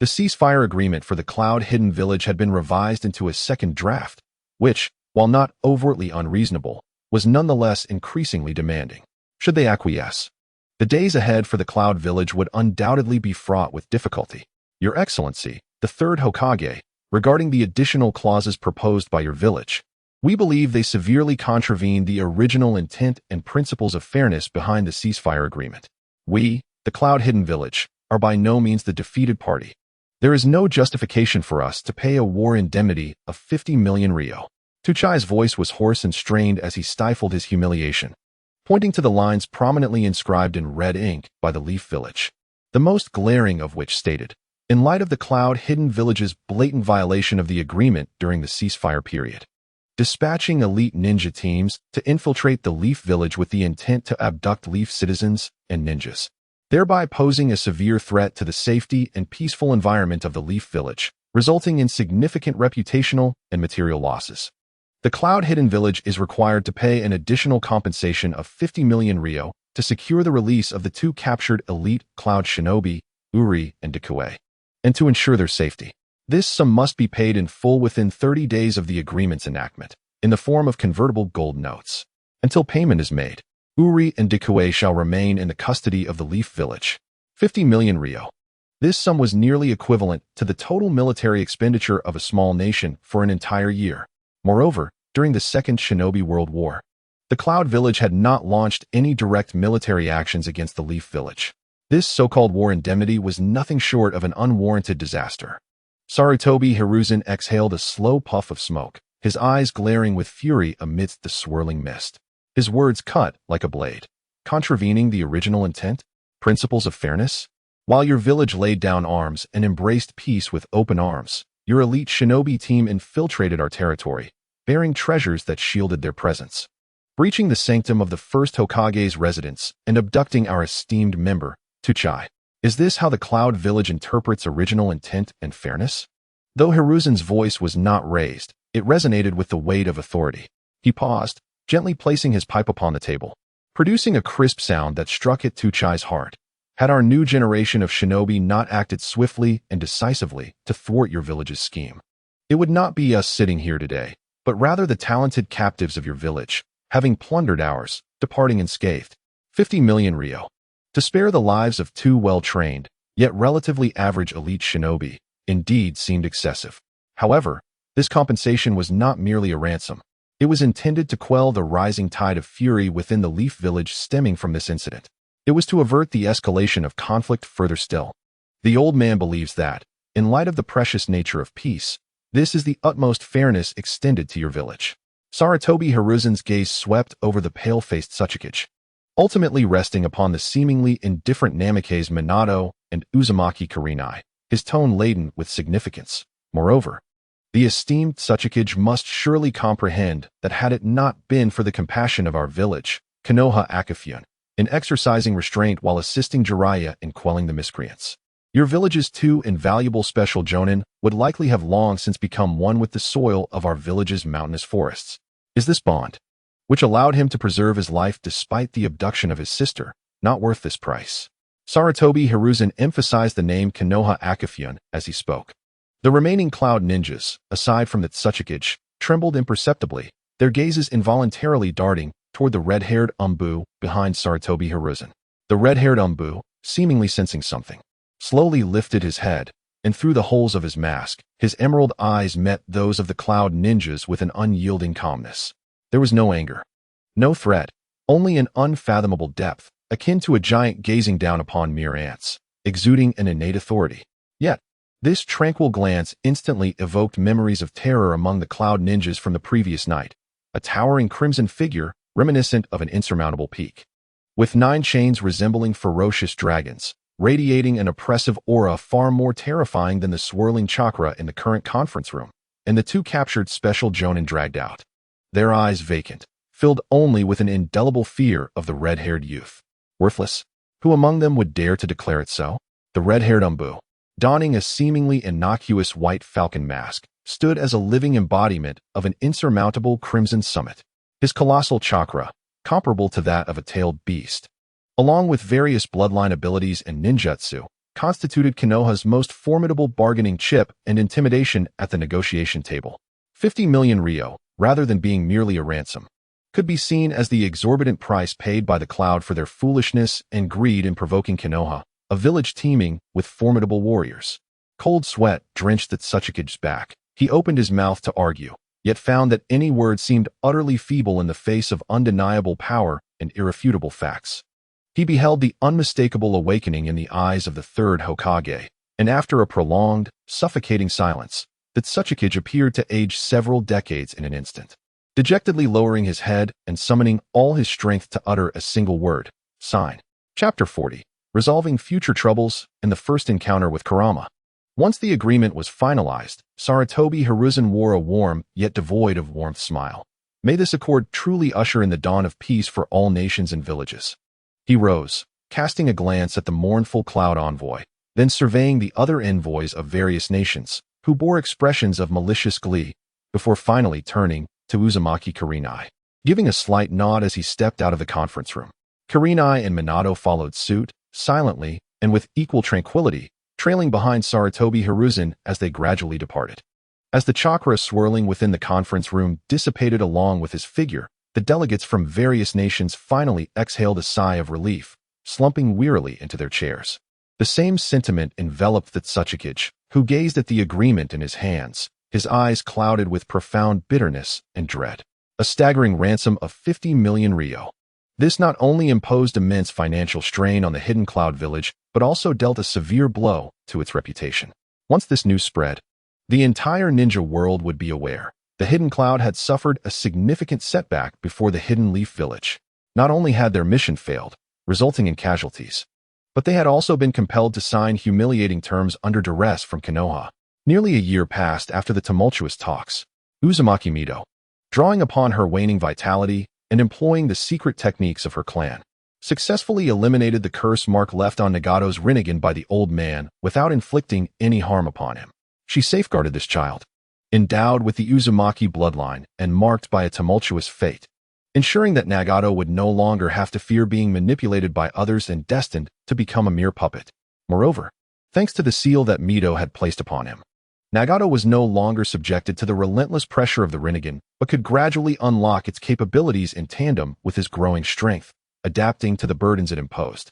the ceasefire agreement for the Cloud Hidden Village had been revised into a second draft, which, while not overtly unreasonable, was nonetheless increasingly demanding. Should they acquiesce? The days ahead for the Cloud Village would undoubtedly be fraught with difficulty. Your Excellency, the third Hokage, regarding the additional clauses proposed by your village, we believe they severely contravene the original intent and principles of fairness behind the ceasefire agreement. We, the Cloud Hidden Village, are by no means the defeated party. There is no justification for us to pay a war indemnity of 50 million ryo. Tuchai's voice was hoarse and strained as he stifled his humiliation, pointing to the lines prominently inscribed in red ink by the Leaf Village, the most glaring of which stated, "In light of the Cloud-Hidden Village's blatant violation of the agreement during the ceasefire period, dispatching elite ninja teams to infiltrate the Leaf Village with the intent to abduct Leaf citizens and ninjas, thereby posing a severe threat to the safety and peaceful environment of the Leaf Village, resulting in significant reputational and material losses. The Cloud-Hidden Village is required to pay an additional compensation of 50 million ryo to secure the release of the two captured elite Cloud Shinobi, Uri and Dekue, and to ensure their safety. This sum must be paid in full within 30 days of the agreement's enactment, in the form of convertible gold notes. Until payment is made, Uri and Dekue shall remain in the custody of the Leaf Village. 50 million ryo. This sum was nearly equivalent to the total military expenditure of a small nation for an entire year. Moreover, during the Second Shinobi World War, the Cloud Village had not launched any direct military actions against the Leaf Village. This so-called war indemnity was nothing short of an unwarranted disaster. Sarutobi Hiruzen exhaled a slow puff of smoke, his eyes glaring with fury amidst the swirling mist. His words cut like a blade, contravening the original intent, principles of fairness. While your village laid down arms and embraced peace with open arms, your elite shinobi team infiltrated our territory, bearing treasures that shielded their presence, breaching the sanctum of the first Hokage's residence and abducting our esteemed member, Tuchai. Is this how the Cloud Village interprets original intent and fairness? Though Hiruzen's voice was not raised, it resonated with the weight of authority. He paused, gently placing his pipe upon the table, producing a crisp sound that struck at Tuchai's heart. Had our new generation of shinobi not acted swiftly and decisively to thwart your village's scheme, it would not be us sitting here today, but rather the talented captives of your village, having plundered ours, departing unscathed. 50 million ryo. To spare the lives of two well-trained, yet relatively average elite shinobi, indeed seemed excessive. However, this compensation was not merely a ransom. It was intended to quell the rising tide of fury within the Leaf Village stemming from this incident. It was to avert the escalation of conflict further still. The old man believes that, in light of the precious nature of peace, this is the utmost fairness extended to your village. Sarutobi Hiruzen's gaze swept over the pale-faced Tsuchikage, ultimately resting upon the seemingly indifferent Namikaze Minato and Uzumaki Kushina, his tone laden with significance. Moreover, the esteemed Tsuchikage must surely comprehend that had it not been for the compassion of our village, Konoha Akafune, in exercising restraint while assisting Jiraiya in quelling the miscreants, your village's two invaluable special jonin would likely have long since become one with the soil of our village's mountainous forests. Is this bond, which allowed him to preserve his life despite the abduction of his sister, not worth this price? Sarutobi Hiruzen emphasized the name Konoha Akafune as he spoke. The remaining Cloud ninjas, aside from the Tsuchikage, trembled imperceptibly, their gazes involuntarily darting toward the red-haired Umbu behind Sarutobi Hiruzen. The red-haired Umbu, seemingly sensing something, slowly lifted his head, and through the holes of his mask, his emerald eyes met those of the Cloud ninjas with an unyielding calmness. There was no anger, no threat, only an unfathomable depth, akin to a giant gazing down upon mere ants, exuding an innate authority. Yet, this tranquil glance instantly evoked memories of terror among the Cloud ninjas from the previous night, a towering crimson figure reminiscent of an insurmountable peak, with 9 chains resembling ferocious dragons, radiating an oppressive aura far more terrifying than the swirling chakra in the current conference room, and the 2 captured special jonin dragged out, their eyes vacant, filled only with an indelible fear of the red-haired youth. Worthless? Who among them would dare to declare it so? The red-haired Umbu, donning a seemingly innocuous white falcon mask, stood as a living embodiment of an insurmountable crimson summit. His colossal chakra, comparable to that of a tailed beast, along with various bloodline abilities and ninjutsu, constituted Konoha's most formidable bargaining chip and intimidation at the negotiation table. 50 million ryo, rather than being merely a ransom, could be seen as the exorbitant price paid by the Cloud for their foolishness and greed in provoking Konoha, a village teeming with formidable warriors. Cold sweat drenched the Tsuchikage's back. He opened his mouth to argue, yet found that any word seemed utterly feeble in the face of undeniable power and irrefutable facts. He beheld the unmistakable awakening in the eyes of the third Hokage, And after a prolonged, suffocating silence, the Tsuchikage appeared to age several decades in an instant. Dejectedly lowering his head and summoning all his strength to utter a single word, sign. Chapter 40. Resolving Future Troubles and the First Encounter with Kurama. Once the agreement was finalized, Sarutobi Hiruzen wore a warm, yet devoid of warmth smile. May this accord truly usher in the dawn of peace for all nations and villages. He rose, casting a glance at the mournful cloud envoy, then surveying the other envoys of various nations, who bore expressions of malicious glee, before finally turning to Uzumaki Kushina, giving a slight nod as he stepped out of the conference room. Kushina and Minato followed suit, silently and with equal tranquility, trailing behind Sarutobi Hiruzen as they gradually departed. As the chakra swirling within the conference room dissipated along with his figure, the delegates from various nations finally exhaled a sigh of relief, slumping wearily into their chairs. The same sentiment enveloped the Tsuchikage, who gazed at the agreement in his hands, his eyes clouded with profound bitterness and dread. A staggering ransom of 50 million ryo. This not only imposed immense financial strain on the Hidden Cloud village, but also dealt a severe blow to its reputation. Once this news spread, the entire ninja world would be aware. The Hidden Cloud had suffered a significant setback before the Hidden Leaf village. Not only had their mission failed, resulting in casualties, but they had also been compelled to sign humiliating terms under duress from Konoha. Nearly a year passed after the tumultuous talks. Uzumaki Mito, drawing upon her waning vitality and employing the secret techniques of her clan, successfully eliminated the curse mark left on Nagato's Rinnegan by the old man without inflicting any harm upon him. She safeguarded this child, endowed with the Uzumaki bloodline and marked by a tumultuous fate, ensuring that Nagato would no longer have to fear being manipulated by others and destined to become a mere puppet. Moreover, thanks to the seal that Mito had placed upon him, Nagato was no longer subjected to the relentless pressure of the Rinnegan, but could gradually unlock its capabilities in tandem with his growing strength, adapting to the burdens it imposed.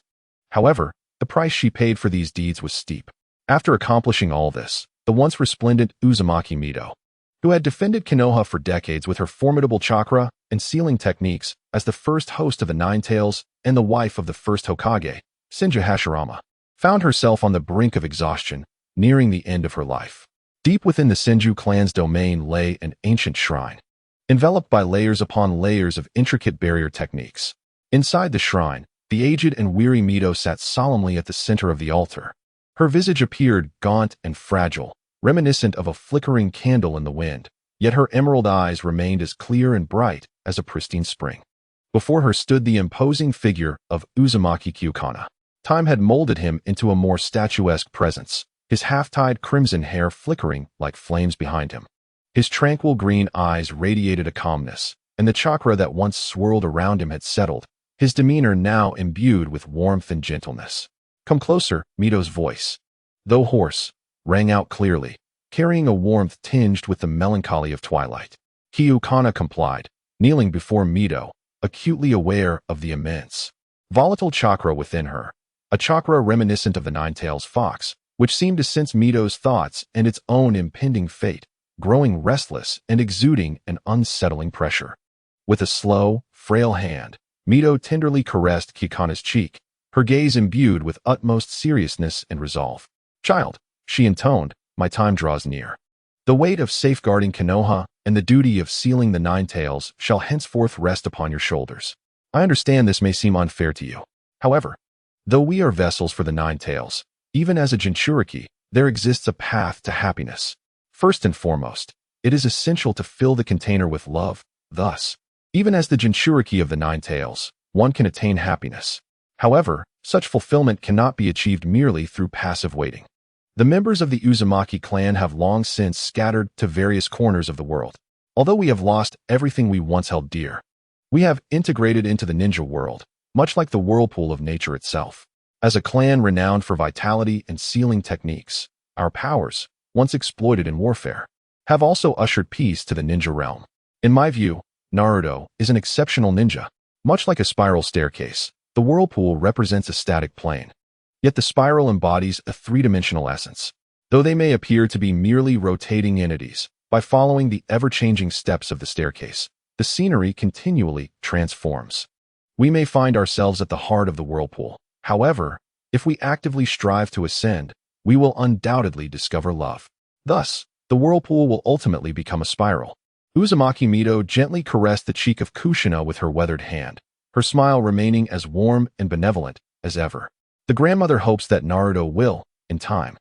However, the price she paid for these deeds was steep. After accomplishing all this, the once resplendent Uzumaki Mito, who had defended Konoha for decades with her formidable chakra and sealing techniques as the first host of the Nine Tails and the wife of the first Hokage, Senju Hashirama, found herself on the brink of exhaustion, nearing the end of her life. Deep within the Senju clan's domain lay an ancient shrine, enveloped by layers upon layers of intricate barrier techniques. Inside the shrine, the aged and weary Mito sat solemnly at the center of the altar. Her visage appeared gaunt and fragile, reminiscent of a flickering candle in the wind, yet her emerald eyes remained as clear and bright as a pristine spring. Before her stood the imposing figure of Uzumaki Kushina. Time had molded him into a more statuesque presence, his half-tied crimson hair flickering like flames behind him. His tranquil green eyes radiated a calmness, and the chakra that once swirled around him had settled, his demeanor now imbued with warmth and gentleness. "Come closer," Mito's voice, though hoarse, rang out clearly, carrying a warmth tinged with the melancholy of twilight. Kushina complied, kneeling before Mito, acutely aware of the immense, volatile chakra within her, a chakra reminiscent of the Nine-Tails fox, which seemed to sense Mito's thoughts and its own impending fate, growing restless and exuding an unsettling pressure. With a slow, frail hand, Mito tenderly caressed Kushina's cheek, her gaze imbued with utmost seriousness and resolve. "Child," she intoned, "my time draws near. The weight of safeguarding Konoha and the duty of sealing the Nine Tails shall henceforth rest upon your shoulders. I understand this may seem unfair to you. However, though we are vessels for the Nine Tails, even as a Jinchūriki, there exists a path to happiness. First and foremost, it is essential to fill the container with love. Thus, even as the Jinchūriki of the Nine Tails, one can attain happiness. However, such fulfillment cannot be achieved merely through passive waiting. The members of the Uzumaki clan have long since scattered to various corners of the world. Although we have lost everything we once held dear, we have integrated into the ninja world, much like the whirlpool of nature itself. As a clan renowned for vitality and sealing techniques, our powers, once exploited in warfare, have also ushered peace to the ninja realm. In my view, Naruto is an exceptional ninja. Much like a spiral staircase, the whirlpool represents a static plane. Yet the spiral embodies a three-dimensional essence. Though they may appear to be merely rotating entities, by following the ever-changing steps of the staircase, the scenery continually transforms. We may find ourselves at the heart of the whirlpool. However, if we actively strive to ascend, we will undoubtedly discover love. Thus, the whirlpool will ultimately become a spiral. Uzumaki Mito gently caressed the cheek of Kushina with her weathered hand, her smile remaining as warm and benevolent as ever. The grandmother hopes that Naruto will, in time,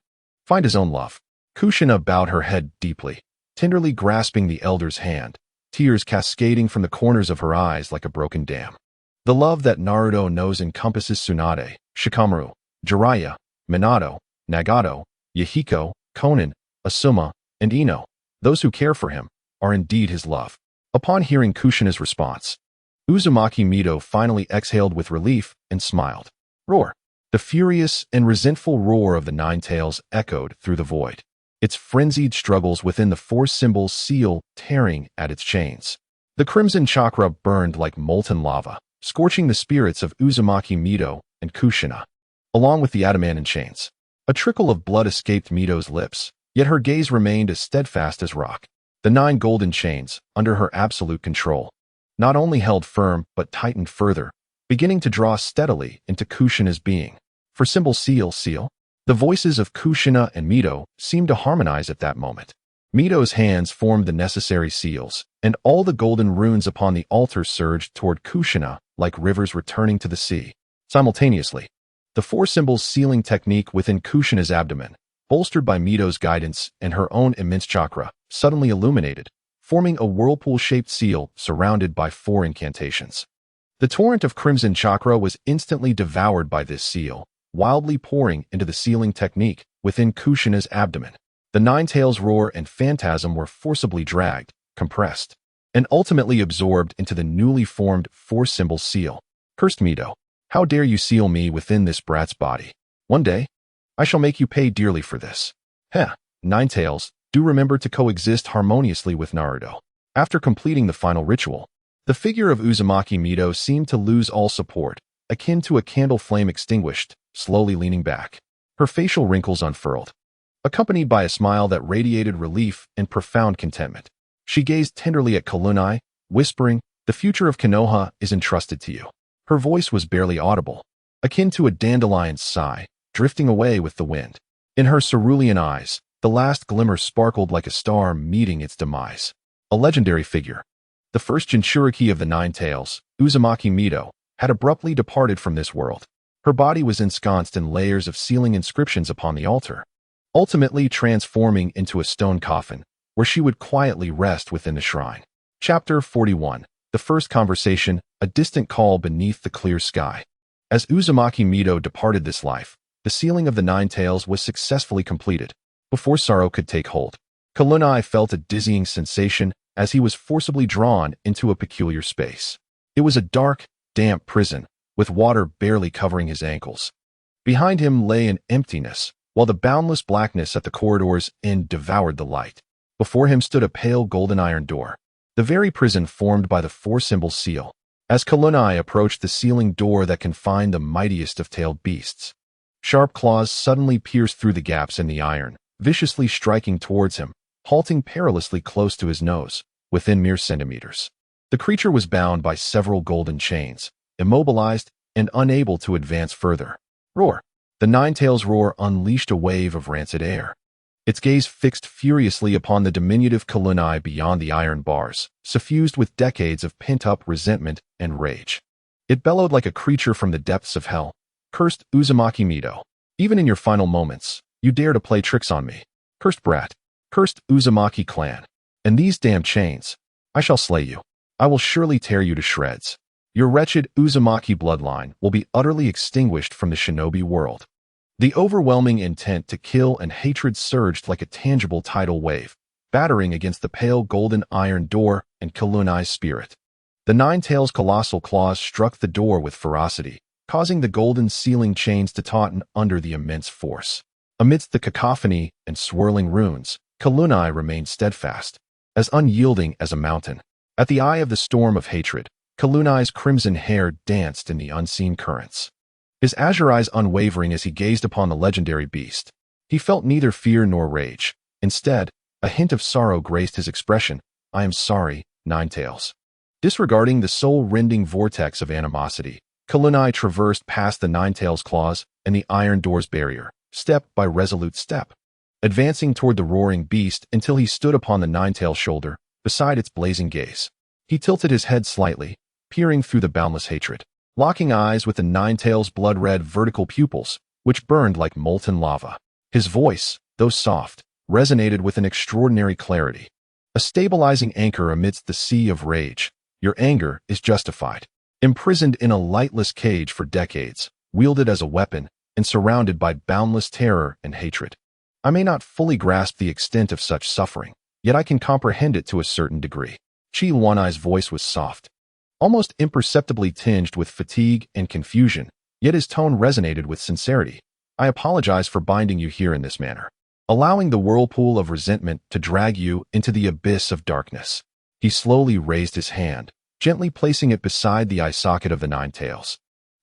find his own love. Kushina bowed her head deeply, tenderly grasping the elder's hand, tears cascading from the corners of her eyes like a broken dam. The love that Naruto knows encompasses Tsunade, Shikamaru, Jiraiya, Minato, Nagato, Yahiko, Konan, Asuma, and Ino. Those who care for him are indeed his love. Upon hearing Kushina's response, Uzumaki Mito finally exhaled with relief and smiled. Roar! The furious and resentful roar of the Nine Tails echoed through the void, its frenzied struggles within the four-symbol seal tearing at its chains. The crimson chakra burned like molten lava, scorching the spirits of Uzumaki Mito and Kushina, along with the adamant chains. A trickle of blood escaped Mito's lips, yet her gaze remained as steadfast as rock. The 9 golden chains, under her absolute control, not only held firm but tightened further, beginning to draw steadily into Kushina's being. For symbol seal, the voices of Kushina and Mito seemed to harmonize at that moment. Mito's hands formed the necessary seals, and all the golden runes upon the altar surged toward Kushina like rivers returning to the sea. Simultaneously, the 4 symbols sealing technique within Kushina's abdomen, bolstered by Mito's guidance and her own immense chakra, suddenly illuminated, forming a whirlpool-shaped seal surrounded by 4 incantations. The torrent of crimson chakra was instantly devoured by this seal, wildly pouring into the sealing technique within Kushina's abdomen. The Nine Tails roar and phantasm were forcibly dragged, compressed, and ultimately absorbed into the newly formed 4-symbol seal. Cursed Mito, how dare you seal me within this brat's body? One day, I shall make you pay dearly for this. Heh, Nine Tails, do remember to coexist harmoniously with Naruto. After completing the final ritual, the figure of Uzumaki Mito seemed to lose all support, akin to a candle flame extinguished, slowly leaning back. Her facial wrinkles unfurled, accompanied by a smile that radiated relief and profound contentment. She gazed tenderly at Kalunai, whispering, "The future of Konoha is entrusted to you." Her voice was barely audible, akin to a dandelion's sigh, drifting away with the wind. In her cerulean eyes, the last glimmer sparkled like a star meeting its demise. A legendary figure, the first Jinchūriki of the Nine Tails, Uzumaki Mito, had abruptly departed from this world. Her body was ensconced in layers of sealing inscriptions upon the altar, ultimately transforming into a stone coffin, where she would quietly rest within the shrine. Chapter 41. The First Conversation, a distant call beneath the clear sky. As Uzumaki Mito departed this life, the sealing of the Nine Tails was successfully completed. Before sorrow could take hold, Kalunai felt a dizzying sensation as he was forcibly drawn into a peculiar space. It was a dark, damp prison, with water barely covering his ankles. Behind him lay an emptiness, while the boundless blackness at the corridor's end devoured the light. Before him stood a pale golden iron door, the very prison formed by the 4-symbol seal. As Kalunai approached the sealing door that confined the mightiest of tailed beasts, sharp claws suddenly pierced through the gaps in the iron, viciously striking towards him, halting perilously close to his nose, within mere centimeters. The creature was bound by several golden chains, immobilized and unable to advance further. Roar! The Nine Tails roar unleashed a wave of rancid air. Its gaze fixed furiously upon the diminutive Kalunai beyond the iron bars, suffused with decades of pent-up resentment and rage. It bellowed like a creature from the depths of hell. Cursed Uzumaki Mito, even in your final moments, you dare to play tricks on me. Cursed brat. Cursed Uzumaki clan. And these damn chains. I shall slay you. I will surely tear you to shreds. Your wretched Uzumaki bloodline will be utterly extinguished from the shinobi world. The overwhelming intent to kill and hatred surged like a tangible tidal wave, battering against the pale golden iron door and Kalunai's spirit. The Nine Tails' colossal claws struck the door with ferocity, causing the golden sealing chains to tauten under the immense force. Amidst the cacophony and swirling runes, Kalunai remained steadfast, as unyielding as a mountain. At the eye of the storm of hatred, Kalunai's crimson hair danced in the unseen currents, his azure eyes unwavering as he gazed upon the legendary beast. He felt neither fear nor rage. Instead, a hint of sorrow graced his expression. I am sorry, Nine Tails. Disregarding the soul-rending vortex of animosity, Kalunai traversed past the Nine Tails' claws and the iron door's barrier, step by resolute step, advancing toward the roaring beast until he stood upon the nine-tailed shoulder, beside its blazing gaze. He tilted his head slightly, peering through the boundless hatred, locking eyes with the nine-tail's blood-red vertical pupils, which burned like molten lava. His voice, though soft, resonated with an extraordinary clarity, a stabilizing anchor amidst the sea of rage. Your anger is justified. Imprisoned in a lightless cage for decades, wielded as a weapon, and surrounded by boundless terror and hatred. I may not fully grasp the extent of such suffering, yet I can comprehend it to a certain degree. Chi Wanai's voice was soft, almost imperceptibly tinged with fatigue and confusion, yet his tone resonated with sincerity. I apologize for binding you here in this manner, allowing the whirlpool of resentment to drag you into the abyss of darkness. He slowly raised his hand, gently placing it beside the eye socket of the nine tails,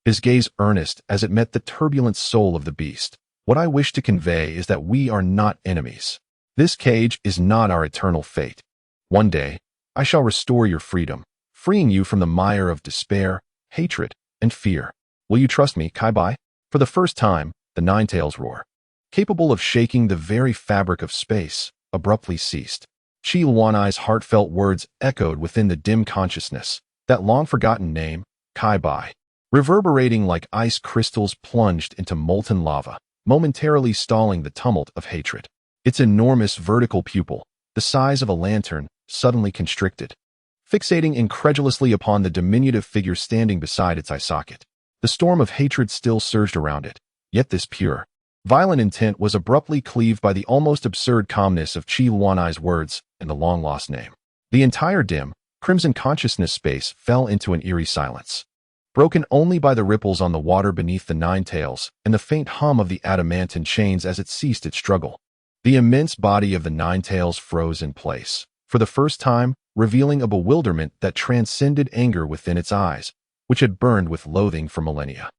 his gaze earnest as it met the turbulent soul of the beast. What I wish to convey is that we are not enemies. This cage is not our eternal fate. One day, I shall restore your freedom, freeing you from the mire of despair, hatred, and fear. Will you trust me, Kaibai? For the first time, the nine tails roar, capable of shaking the very fabric of space, abruptly ceased. Chi Wanai's heartfelt words echoed within the dim consciousness, that long-forgotten name, Kaibai, reverberating like ice crystals plunged into molten lava, momentarily stalling the tumult of hatred. Its enormous vertical pupil, the size of a lantern, suddenly constricted, fixating incredulously upon the diminutive figure standing beside its eye socket. The storm of hatred still surged around it, yet this pure, violent intent was abruptly cleaved by the almost absurd calmness of Chi Wanai's words and the long-lost name. The entire dim, crimson consciousness space fell into an eerie silence, broken only by the ripples on the water beneath the nine tails and the faint hum of the adamantine chains as it ceased its struggle. The immense body of the nine tails froze in place, for the first time, revealing a bewilderment that transcended anger within its eyes, which had burned with loathing for millennia.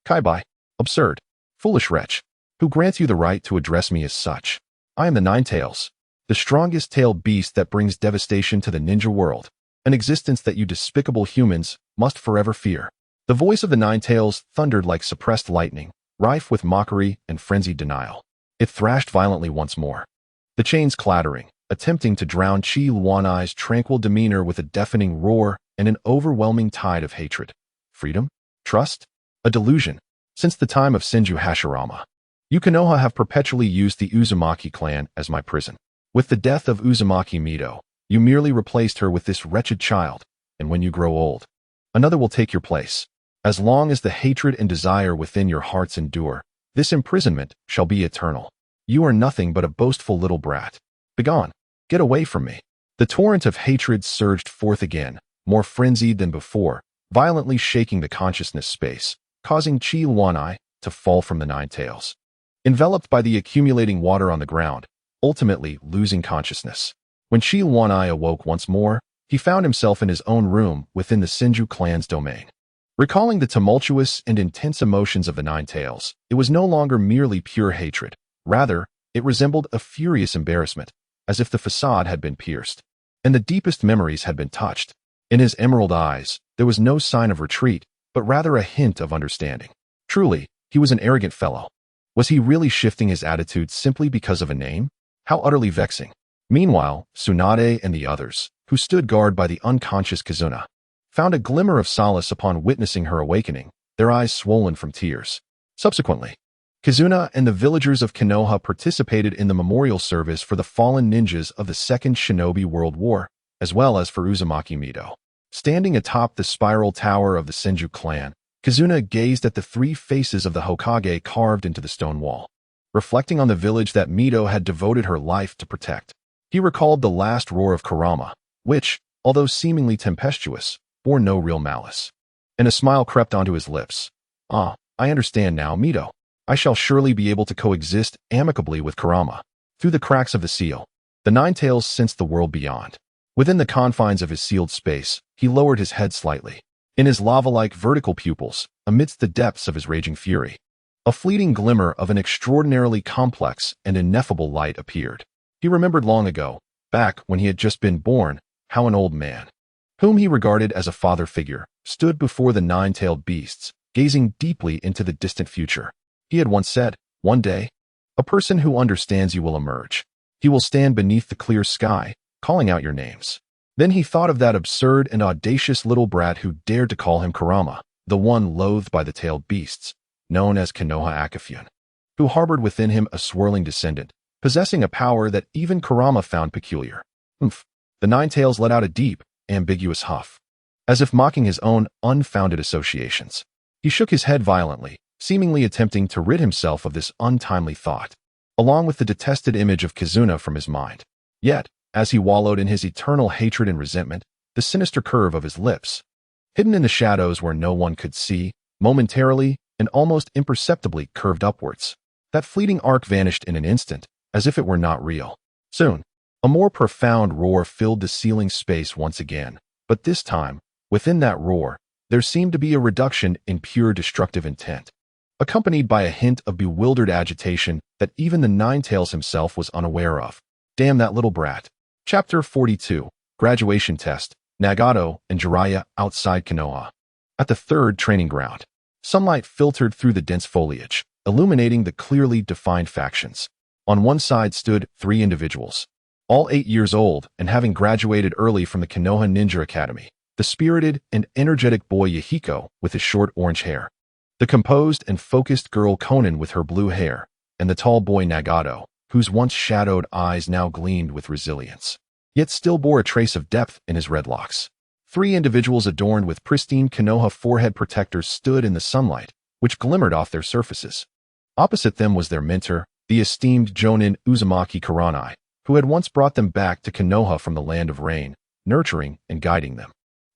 Kaibai, absurd, foolish wretch, who grants you the right to address me as such? I am the nine tails, the strongest tailed beast that brings devastation to the ninja world, an existence that you despicable humans must forever fear. The voice of the nine tails thundered like suppressed lightning, rife with mockery and frenzied denial. It thrashed violently once more, the chains clattering, attempting to drown Chi Wanai's tranquil demeanor with a deafening roar and an overwhelming tide of hatred. Freedom? Trust? A delusion. Since the time of Senju Hashirama, you Konoha have perpetually used the Uzumaki clan as my prison. With the death of Uzumaki Mito, you merely replaced her with this wretched child, and when you grow old, another will take your place. As long as the hatred and desire within your hearts endure, this imprisonment shall be eternal. You are nothing but a boastful little brat. Begone. Get away from me. The torrent of hatred surged forth again, more frenzied than before, violently shaking the consciousness space, causing Chi Wanai to fall from the nine tails, enveloped by the accumulating water on the ground, ultimately losing consciousness. When Chi Wanai awoke once more, he found himself in his own room within the Senju clan's domain. Recalling the tumultuous and intense emotions of the nine tails, it was no longer merely pure hatred. Rather, it resembled a furious embarrassment, as if the facade had been pierced, and the deepest memories had been touched. In his emerald eyes, there was no sign of retreat, but rather a hint of understanding. Truly, he was an arrogant fellow. Was he really shifting his attitude simply because of a name? How utterly vexing. Meanwhile, Tsunade and the others, who stood guard by the unconscious Kizuna, found a glimmer of solace upon witnessing her awakening, their eyes swollen from tears. Subsequently, Kizuna and the villagers of Konoha participated in the memorial service for the fallen ninjas of the Second Shinobi World War, as well as for Uzumaki Mito. Standing atop the spiral tower of the Senju clan, Kizuna gazed at the three faces of the Hokage carved into the stone wall, reflecting on the village that Mito had devoted her life to protect. He recalled the last roar of Kurama, which, although seemingly tempestuous, bore no real malice. And a smile crept onto his lips. Ah, I understand now, Mito. I shall surely be able to coexist amicably with Kurama. Through the cracks of the seal, the nine tails sensed the world beyond. Within the confines of his sealed space, he lowered his head slightly. In his lava-like vertical pupils, amidst the depths of his raging fury, a fleeting glimmer of an extraordinarily complex and ineffable light appeared. He remembered long ago, back when he had just been born, how an old man, whom he regarded as a father figure, stood before the nine-tailed beasts, gazing deeply into the distant future. He had once said, one day, A person who understands you will emerge. He will stand beneath the clear sky, calling out your names. Then he thought of that absurd and audacious little brat who dared to call him Kurama, the one loathed by the tailed beasts, known as Konoha Akafune, who harbored within him a swirling descendant, possessing a power that even Kurama found peculiar. Humph. The Nine-Tails let out a deep, ambiguous huff, as if mocking his own unfounded associations. He shook his head violently, seemingly attempting to rid himself of this untimely thought, along with the detested image of Kizuna from his mind. Yet, as he wallowed in his eternal hatred and resentment, the sinister curve of his lips, hidden in the shadows where no one could see, momentarily and almost imperceptibly curved upwards. That fleeting arc vanished in an instant, as if it were not real. Soon, a more profound roar filled the ceiling space once again, but this time, within that roar, there seemed to be a reduction in pure destructive intent, accompanied by a hint of bewildered agitation that even the Nine-Tails himself was unaware of. Damn that little brat. Chapter 42, Graduation Test, Nagato and Jiraiya outside Konoha. At the third training ground, sunlight filtered through the dense foliage, illuminating the clearly defined factions. On one side stood 3 individuals, all 8 years old and having graduated early from the Konoha Ninja Academy. The spirited and energetic boy Yahiko with his short orange hair, the composed and focused girl Konan with her blue hair, and the tall boy Nagato, whose once shadowed eyes now gleamed with resilience, yet still bore a trace of depth in his red locks. 3 individuals adorned with pristine Konoha forehead protectors stood in the sunlight, which glimmered off their surfaces. Opposite them was their mentor, the esteemed Jonin Uzumaki Kushina, who had once brought them back to Konoha from the land of rain, nurturing and guiding them.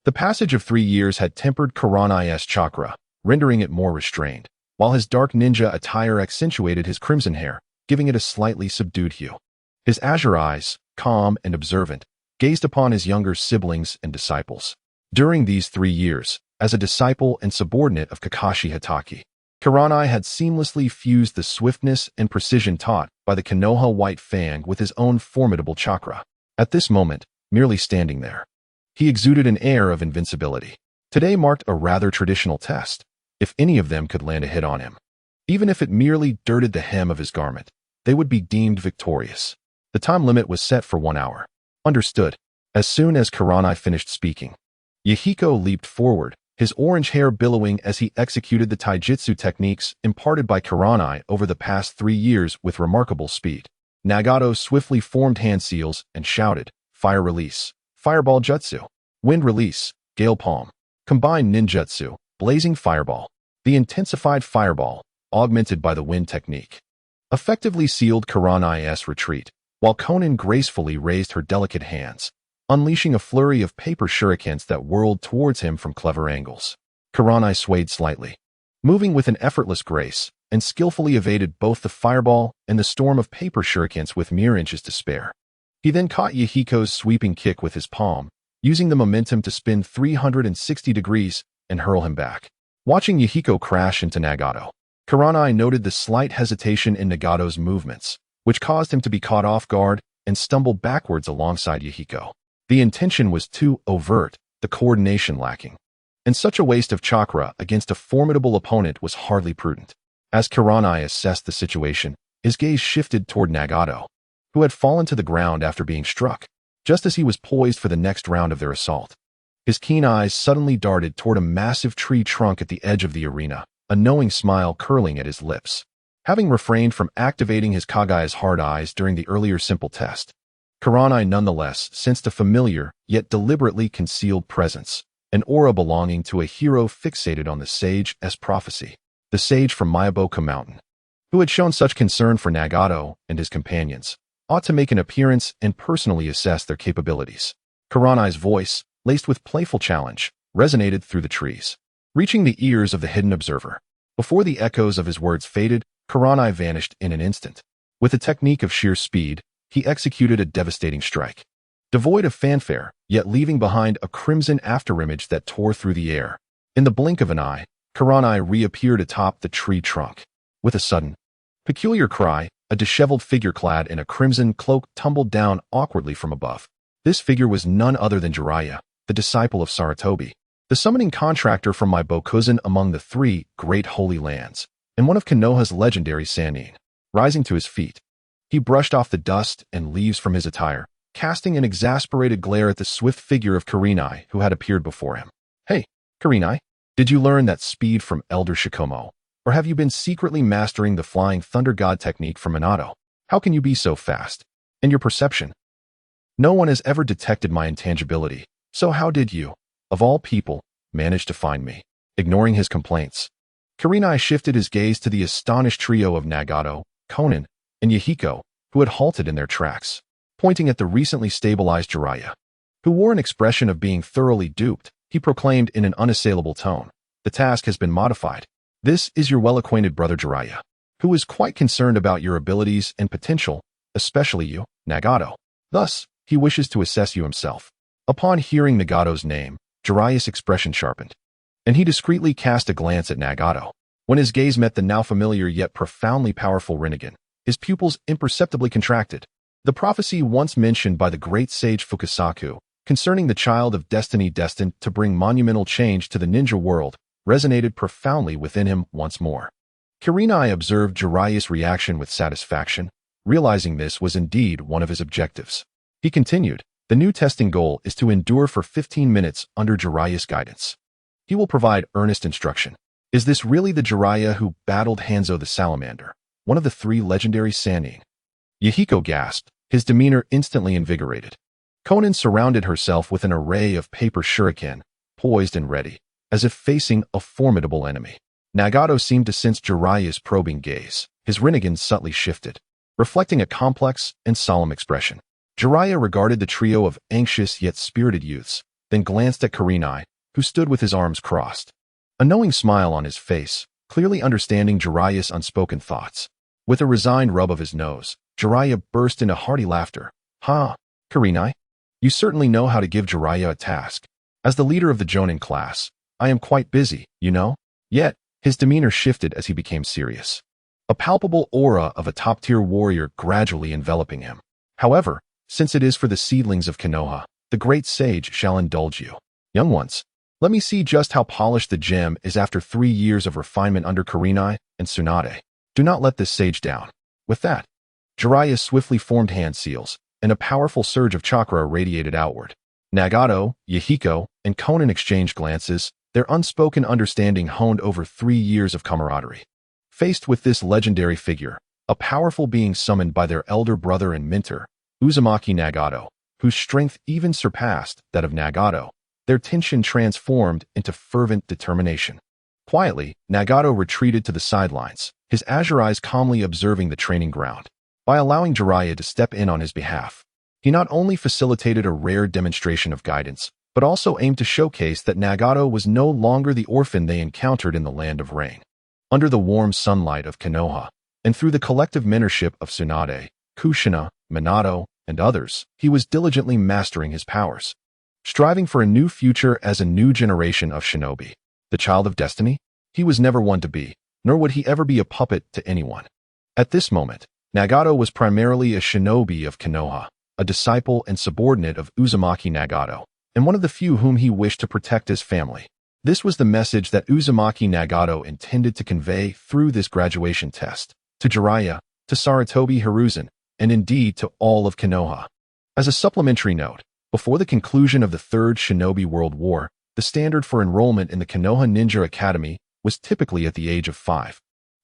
The passage of 3 years had tempered Kurana's chakra, rendering it more restrained, while his dark ninja attire accentuated his crimson hair, giving it a slightly subdued hue. His azure eyes, calm and observant, gazed upon his younger siblings and disciples. During these 3 years, as a disciple and subordinate of Kakashi Hatake, Kushina had seamlessly fused the swiftness and precision taught by the Konoha White Fang with his own formidable chakra. At this moment, merely standing there, he exuded an air of invincibility. Today marked a rather traditional test. If any of them could land a hit on him, even if it merely dirted the hem of his garment, they would be deemed victorious. The time limit was set for 1 hour. Understood. As soon as Kushina finished speaking, Yahiko leaped forward, his orange hair billowing as he executed the taijutsu techniques imparted by Kushina over the past 3 years with remarkable speed. Nagato swiftly formed hand seals and shouted, "Fire release, Fireball Jutsu, Wind release, Gale Palm, Combined Ninjutsu, Blazing Fireball." The intensified fireball, augmented by the wind technique, effectively sealed Kushina's retreat, while Konan gracefully raised her delicate hands, unleashing a flurry of paper shurikens that whirled towards him from clever angles. Kushina swayed slightly, moving with an effortless grace, and skillfully evaded both the fireball and the storm of paper shurikens with mere inches to spare. He then caught Yahiko's sweeping kick with his palm, using the momentum to spin 360 degrees and hurl him back. Watching Yahiko crash into Nagato, Kushina noted the slight hesitation in Nagato's movements, which caused him to be caught off guard and stumble backwards alongside Yahiko. The intention was too overt, the coordination lacking, and such a waste of chakra against a formidable opponent was hardly prudent. As Kushina assessed the situation, his gaze shifted toward Nagato, who had fallen to the ground after being struck, just as he was poised for the next round of their assault. His keen eyes suddenly darted toward a massive tree trunk at the edge of the arena, a knowing smile curling at his lips. Having refrained from activating his Kagaya's hard eyes during the earlier simple test, Kushina nonetheless sensed a familiar, yet deliberately concealed presence, an aura belonging to a hero fixated on the sage as prophecy, the sage from Myoboku Mountain, who had shown such concern for Nagato and his companions, ought to make an appearance and personally assess their capabilities. Kushina's voice, laced with playful challenge, resonated through the trees, reaching the ears of the hidden observer. Before the echoes of his words faded, Kushina vanished in an instant. With a technique of sheer speed, he executed a devastating strike. Devoid of fanfare, yet leaving behind a crimson afterimage that tore through the air. In the blink of an eye, Kushina reappeared atop the tree trunk. With a sudden, peculiar cry, a disheveled figure clad in a crimson cloak tumbled down awkwardly from above. This figure was none other than Jiraiya, the disciple of Sarutobi, the summoning contractor from my Bokuzen among the 3 great holy lands, and one of Konoha's legendary Sannin. Rising to his feet, he brushed off the dust and leaves from his attire, casting an exasperated glare at the swift figure of Kurenai who had appeared before him. Hey, Kurenai, did you learn that speed from Elder Shikomo? Or have you been secretly mastering the Flying Thunder God technique from Minato? How can you be so fast? And your perception? No one has ever detected my intangibility, so how did you, of all people, manage to find me? Ignoring his complaints, Kurenai shifted his gaze to the astonished trio of Nagato, Konan, and Yahiko, who had halted in their tracks, pointing at the recently stabilized Jiraiya, who wore an expression of being thoroughly duped. He proclaimed in an unassailable tone, "The task has been modified. This is your well-acquainted brother Jiraiya, who is quite concerned about your abilities and potential, especially you, Nagato. Thus, he wishes to assess you himself." Upon hearing Nagato's name, Jiraiya's expression sharpened, and he discreetly cast a glance at Nagato. When his gaze met the now familiar yet profoundly powerful Rinnegan, his pupils imperceptibly contracted. The prophecy once mentioned by the great sage Fukasaku, concerning the child of destiny destined to bring monumental change to the ninja world, resonated profoundly within him once more. Kurenai observed Jiraiya's reaction with satisfaction, realizing this was indeed one of his objectives. He continued, "The new testing goal is to endure for 15 minutes under Jiraiya's guidance. He will provide earnest instruction." Is this really the Jiraiya who battled Hanzo the Salamander, one of the 3 legendary Sannin? Yahiko gasped, his demeanor instantly invigorated. Konan surrounded herself with an array of paper shuriken, poised and ready, as if facing a formidable enemy. Nagato seemed to sense Jiraiya's probing gaze. His Rinnegan subtly shifted, reflecting a complex and solemn expression. Jiraiya regarded the trio of anxious yet spirited youths, then glanced at Kurenai, who stood with his arms crossed, a knowing smile on his face, clearly understanding Jiraiya's unspoken thoughts. With a resigned rub of his nose, Jiraiya burst into hearty laughter. "Ha, Kurenai, you certainly know how to give Jiraiya a task. As the leader of the Jonin class, I am quite busy, you know?" Yet, his demeanor shifted as he became serious, a palpable aura of a top-tier warrior gradually enveloping him. "However, since it is for the seedlings of Konoha, the great sage shall indulge you. Young ones, let me see just how polished the gem is after 3 years of refinement under Kurenai and Tsunade. Do not let this sage down." With that, Jiraiya swiftly formed hand seals, and a powerful surge of chakra radiated outward. Nagato, Yahiko, and Konan exchanged glances, their unspoken understanding honed over 3 years of camaraderie. Faced with this legendary figure, a powerful being summoned by their elder brother and mentor, Uzumaki Nagato, whose strength even surpassed that of Nagato, their tension transformed into fervent determination. Quietly, Nagato retreated to the sidelines, his azure eyes calmly observing the training ground. By allowing Jiraiya to step in on his behalf, he not only facilitated a rare demonstration of guidance, but also aimed to showcase that Nagato was no longer the orphan they encountered in the Land of Rain. Under the warm sunlight of Konoha, and through the collective mentorship of Tsunade, Kushina, Minato, and others, he was diligently mastering his powers, striving for a new future as a new generation of shinobi. The child of destiny? He was never one to be, nor would he ever be a puppet to anyone. At this moment, Nagato was primarily a shinobi of Konoha, a disciple and subordinate of Uzumaki Nagato, and one of the few whom he wished to protect as family. This was the message that Uzumaki Nagato intended to convey through this graduation test, to Jiraiya, to Sarutobi Hiruzen, and indeed to all of Konoha. As a supplementary note, before the conclusion of the Third Shinobi World War, the standard for enrollment in the Konoha Ninja Academy was typically at the age of 5,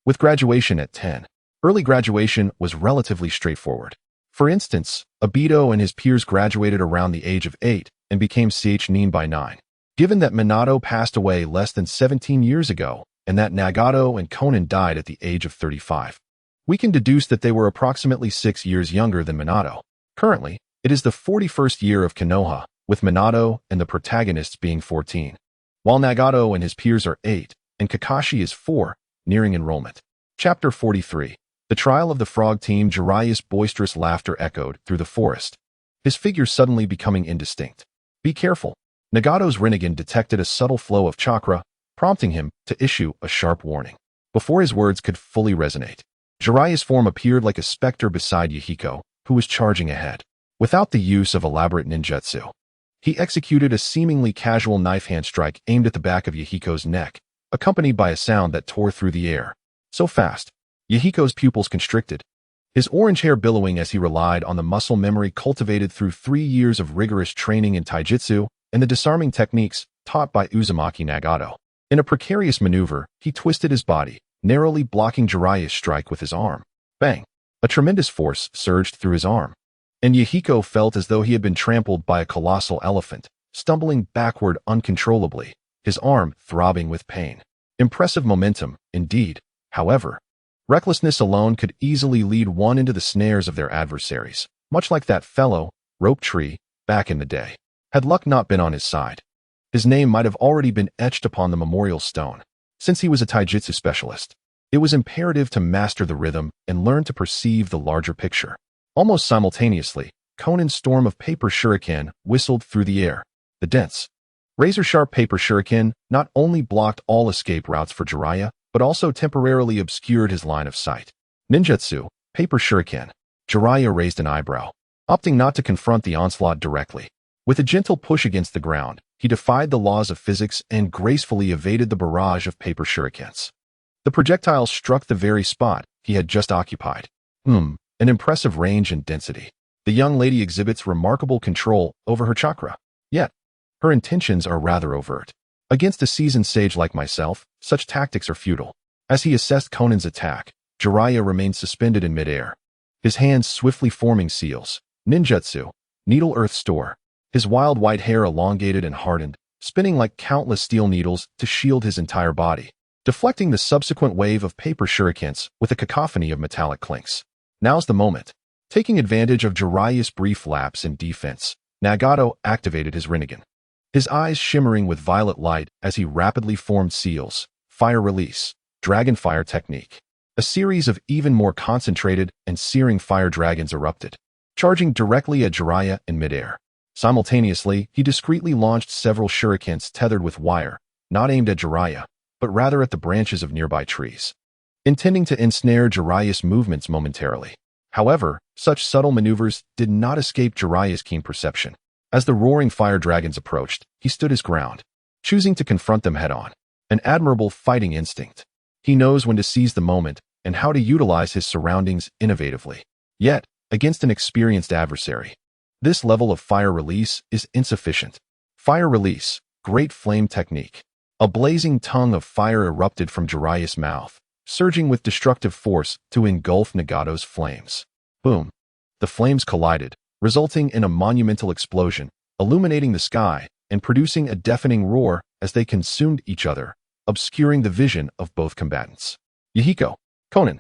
with graduation at 10. Early graduation was relatively straightforward. For instance, Obito and his peers graduated around the age of 8 and became Nin by 9. Given that Minato passed away less than 17 years ago, and that Nagato and Konan died at the age of 35, we can deduce that they were approximately 6 years younger than Minato. Currently, it is the 41st year of Konoha, with Minato and the protagonists being 14, while Nagato and his peers are 8, and Kakashi is 4, nearing enrollment. Chapter 43. The Trial of the Frog Team. Jiraiya's boisterous laughter echoed through the forest, his figure suddenly becoming indistinct. "Be careful." Nagato's Rinnegan detected a subtle flow of chakra, prompting him to issue a sharp warning. Before his words could fully resonate, Jiraiya's form appeared like a specter beside Yahiko, who was charging ahead. Without the use of elaborate ninjutsu, he executed a seemingly casual knife hand strike aimed at the back of Yahiko's neck, accompanied by a sound that tore through the air. So fast, Yahiko's pupils constricted, his orange hair billowing as he relied on the muscle memory cultivated through 3 years of rigorous training in taijutsu and the disarming techniques taught by Uzumaki Nagato. In a precarious maneuver, he twisted his body, narrowly blocking Jiraiya's strike with his arm. Bang! A tremendous force surged through his arm, and Yahiko felt as though he had been trampled by a colossal elephant, stumbling backward uncontrollably, his arm throbbing with pain. Impressive momentum, indeed. However, recklessness alone could easily lead one into the snares of their adversaries, much like that fellow, Rope Tree, back in the day. Had luck not been on his side, his name might have already been etched upon the memorial stone. Since he was a taijutsu specialist, it was imperative to master the rhythm and learn to perceive the larger picture. Almost simultaneously, Conan's storm of paper shuriken whistled through the air. The dense, razor-sharp paper shuriken not only blocked all escape routes for Jiraiya, but also temporarily obscured his line of sight. Ninjutsu, paper shuriken. Jiraiya raised an eyebrow, opting not to confront the onslaught directly. With a gentle push against the ground, he defied the laws of physics and gracefully evaded the barrage of paper shurikens. The projectile struck the very spot he had just occupied. An impressive range and density. The young lady exhibits remarkable control over her chakra. Yet, her intentions are rather overt. Against a seasoned sage like myself, such tactics are futile. As he assessed Conan's attack, Jiraiya remained suspended in midair, his hands swiftly forming seals. Ninjutsu, needle earth store. His wild white hair elongated and hardened, spinning like countless steel needles to shield his entire body, deflecting the subsequent wave of paper shurikens with a cacophony of metallic clinks. Now's the moment. Taking advantage of Jiraiya's brief lapse in defense, Nagato activated his Rinnegan, his eyes shimmering with violet light as he rapidly formed seals, fire release, dragon fire technique. A series of even more concentrated and searing fire dragons erupted, charging directly at Jiraiya in midair. Simultaneously, he discreetly launched several shurikens tethered with wire, not aimed at Jiraiya, but rather at the branches of nearby trees, intending to ensnare Jiraiya's movements momentarily. However, such subtle maneuvers did not escape Jiraiya's keen perception. As the roaring fire dragons approached, he stood his ground, choosing to confront them head-on. An admirable fighting instinct. He knows when to seize the moment and how to utilize his surroundings innovatively. Yet, against an experienced adversary, this level of fire release is insufficient. Fire release, great flame technique. A blazing tongue of fire erupted from Jiraiya's mouth, surging with destructive force to engulf Nagato's flames. Boom! The flames collided, resulting in a monumental explosion, illuminating the sky and producing a deafening roar as they consumed each other, obscuring the vision of both combatants. Yahiko! Conan!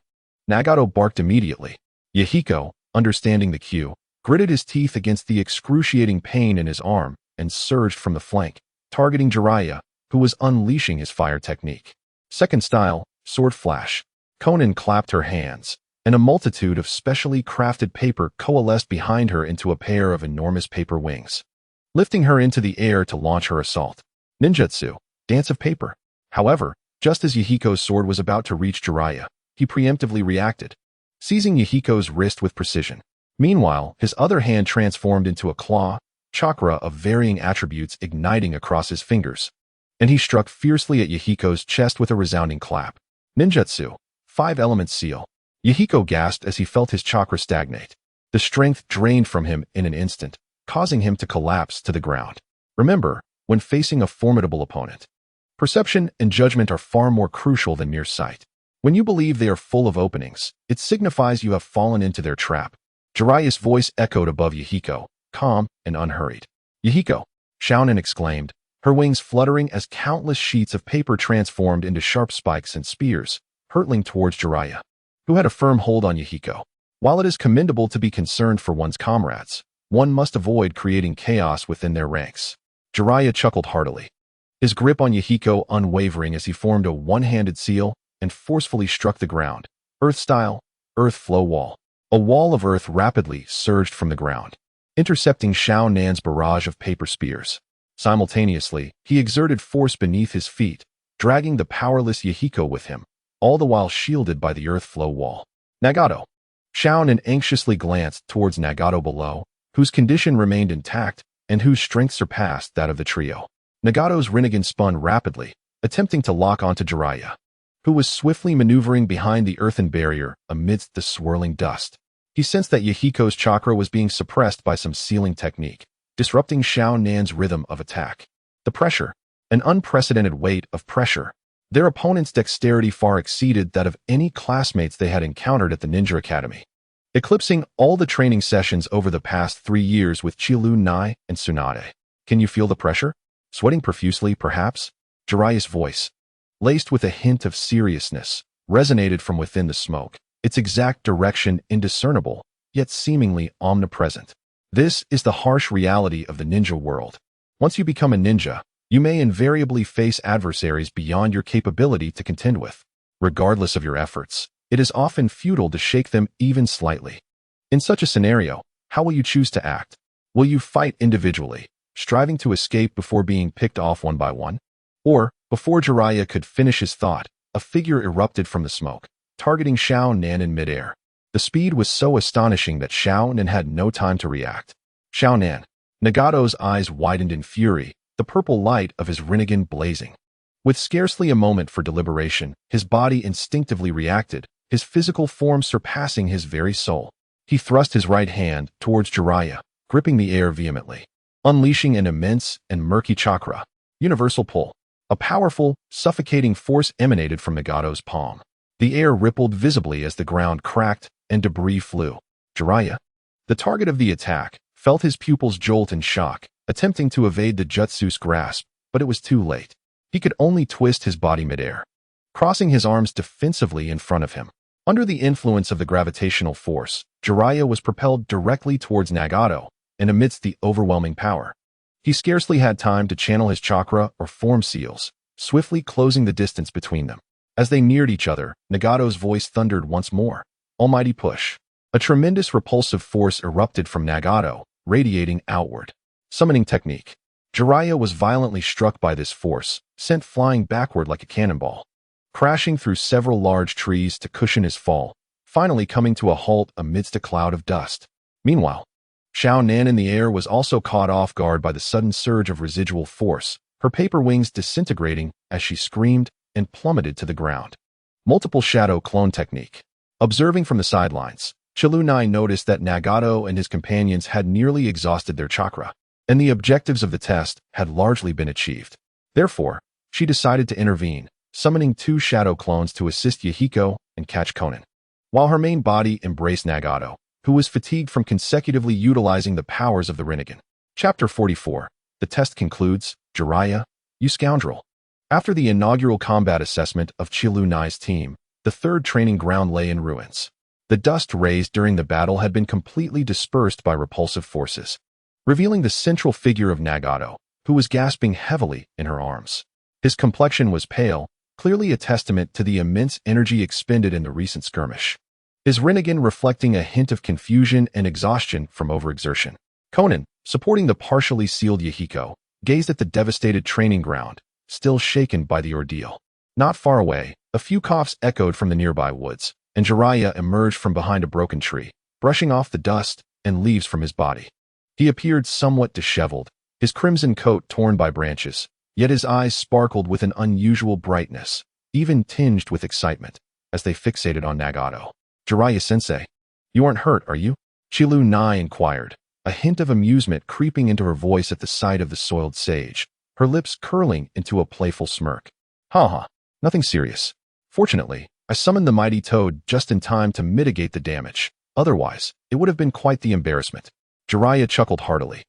Nagato barked immediately. Yahiko, understanding the cue, gritted his teeth against the excruciating pain in his arm and surged from the flank, targeting Jiraiya, who was unleashing his fire technique. Second style, sword flash. Conan clapped her hands, and a multitude of specially crafted paper coalesced behind her into a pair of enormous paper wings, lifting her into the air to launch her assault. Ninjutsu, dance of paper. However, just as Yahiko's sword was about to reach Jiraiya, he preemptively reacted, seizing Yahiko's wrist with precision. Meanwhile, his other hand transformed into a claw, chakra of varying attributes igniting across his fingers, and he struck fiercely at Yahiko's chest with a resounding clap. Ninjutsu, 5-element seal. Yahiko gasped as he felt his chakra stagnate. The strength drained from him in an instant, causing him to collapse to the ground. Remember, when facing a formidable opponent, perception and judgment are far more crucial than mere sight. When you believe they are full of openings, it signifies you have fallen into their trap. Jiraiya's voice echoed above Yahiko, calm and unhurried. Yahiko! Shounen exclaimed, her wings fluttering as countless sheets of paper transformed into sharp spikes and spears, hurtling towards Jiraiya, who had a firm hold on Yahiko. While it is commendable to be concerned for one's comrades, one must avoid creating chaos within their ranks. Jiraiya chuckled heartily, his grip on Yahiko unwavering as he formed a one-handed seal and forcefully struck the ground. Earth style, earth flow wall. A wall of earth rapidly surged from the ground, intercepting Shao Nan's barrage of paper spears. Simultaneously, he exerted force beneath his feet, dragging the powerless Yahiko with him, all the while shielded by the earth flow wall. Nagato! Shao Nan anxiously glanced towards Nagato below, whose condition remained intact and whose strength surpassed that of the trio. Nagato's Rinnegan spun rapidly, attempting to lock onto Jiraiya, who was swiftly maneuvering behind the earthen barrier amidst the swirling dust. He sensed that Yahiko's chakra was being suppressed by some sealing technique, disrupting Xiao Nan's rhythm of attack. The pressure, an unprecedented weight of pressure. Their opponent's dexterity far exceeded that of any classmates they had encountered at the Ninja Academy, eclipsing all the training sessions over the past 3 years with Chilu Nai and Tsunade. Can you feel the pressure? Sweating profusely, perhaps? Jiraiya's voice, laced with a hint of seriousness, resonated from within the smoke, its exact direction indiscernible, yet seemingly omnipresent. This is the harsh reality of the ninja world. Once you become a ninja, you may invariably face adversaries beyond your capability to contend with. Regardless of your efforts, it is often futile to shake them even slightly. In such a scenario, how will you choose to act? Will you fight individually, striving to escape before being picked off one by one? Or, before Jiraiya could finish his thought, a figure erupted from the smoke, targeting Xiao Nan in midair. The speed was so astonishing that Xiao Nan had no time to react. Xiao Nan. Nagato's eyes widened in fury, the purple light of his Rinnegan blazing. With scarcely a moment for deliberation, his body instinctively reacted, his physical form surpassing his very soul. He thrust his right hand towards Jiraiya, gripping the air vehemently, unleashing an immense and murky chakra. Universal pull. A powerful, suffocating force emanated from Nagato's palm. The air rippled visibly as the ground cracked and debris flew. Jiraiya, the target of the attack, felt his pupils jolt in shock, attempting to evade the jutsu's grasp, but it was too late. He could only twist his body midair, crossing his arms defensively in front of him. Under the influence of the gravitational force, Jiraiya was propelled directly towards Nagato, and amidst the overwhelming power, he scarcely had time to channel his chakra or form seals, swiftly closing the distance between them. As they neared each other, Nagato's voice thundered once more. Almighty push. A tremendous repulsive force erupted from Nagato, radiating outward. Summoning technique. Jiraiya was violently struck by this force, sent flying backward like a cannonball, crashing through several large trees to cushion his fall, finally coming to a halt amidst a cloud of dust. Meanwhile, Xiao Nan in the air was also caught off guard by the sudden surge of residual force, her paper wings disintegrating as she screamed and plummeted to the ground. Multiple shadow clone technique. Observing from the sidelines, Chilunai noticed that Nagato and his companions had nearly exhausted their chakra, and the objectives of the test had largely been achieved. Therefore, she decided to intervene, summoning 2 shadow clones to assist Yahiko and catch Konan, while her main body embraced Nagato, who was fatigued from consecutively utilizing the powers of the Rinnegan. Chapter 44. The test concludes. Jiraiya, you scoundrel. After the inaugural combat assessment of Chilunai's team, the third training ground lay in ruins. The dust raised during the battle had been completely dispersed by repulsive forces, revealing the central figure of Nagato, who was gasping heavily in her arms. His complexion was pale, clearly a testament to the immense energy expended in the recent skirmish, his Rinnegan reflecting a hint of confusion and exhaustion from overexertion. Konan, supporting the partially sealed Yahiko, gazed at the devastated training ground, still shaken by the ordeal. Not far away, a few coughs echoed from the nearby woods, and Jiraiya emerged from behind a broken tree, brushing off the dust and leaves from his body. He appeared somewhat disheveled, his crimson coat torn by branches, yet his eyes sparkled with an unusual brightness, even tinged with excitement, as they fixated on Nagato. Jiraiya-sensei, you aren't hurt, are you? Chilunai inquired, a hint of amusement creeping into her voice at the sight of the soiled sage, her lips curling into a playful smirk. Ha, nothing serious. Fortunately, I summoned the mighty toad just in time to mitigate the damage. Otherwise, it would have been quite the embarrassment. Jiraiya chuckled heartily,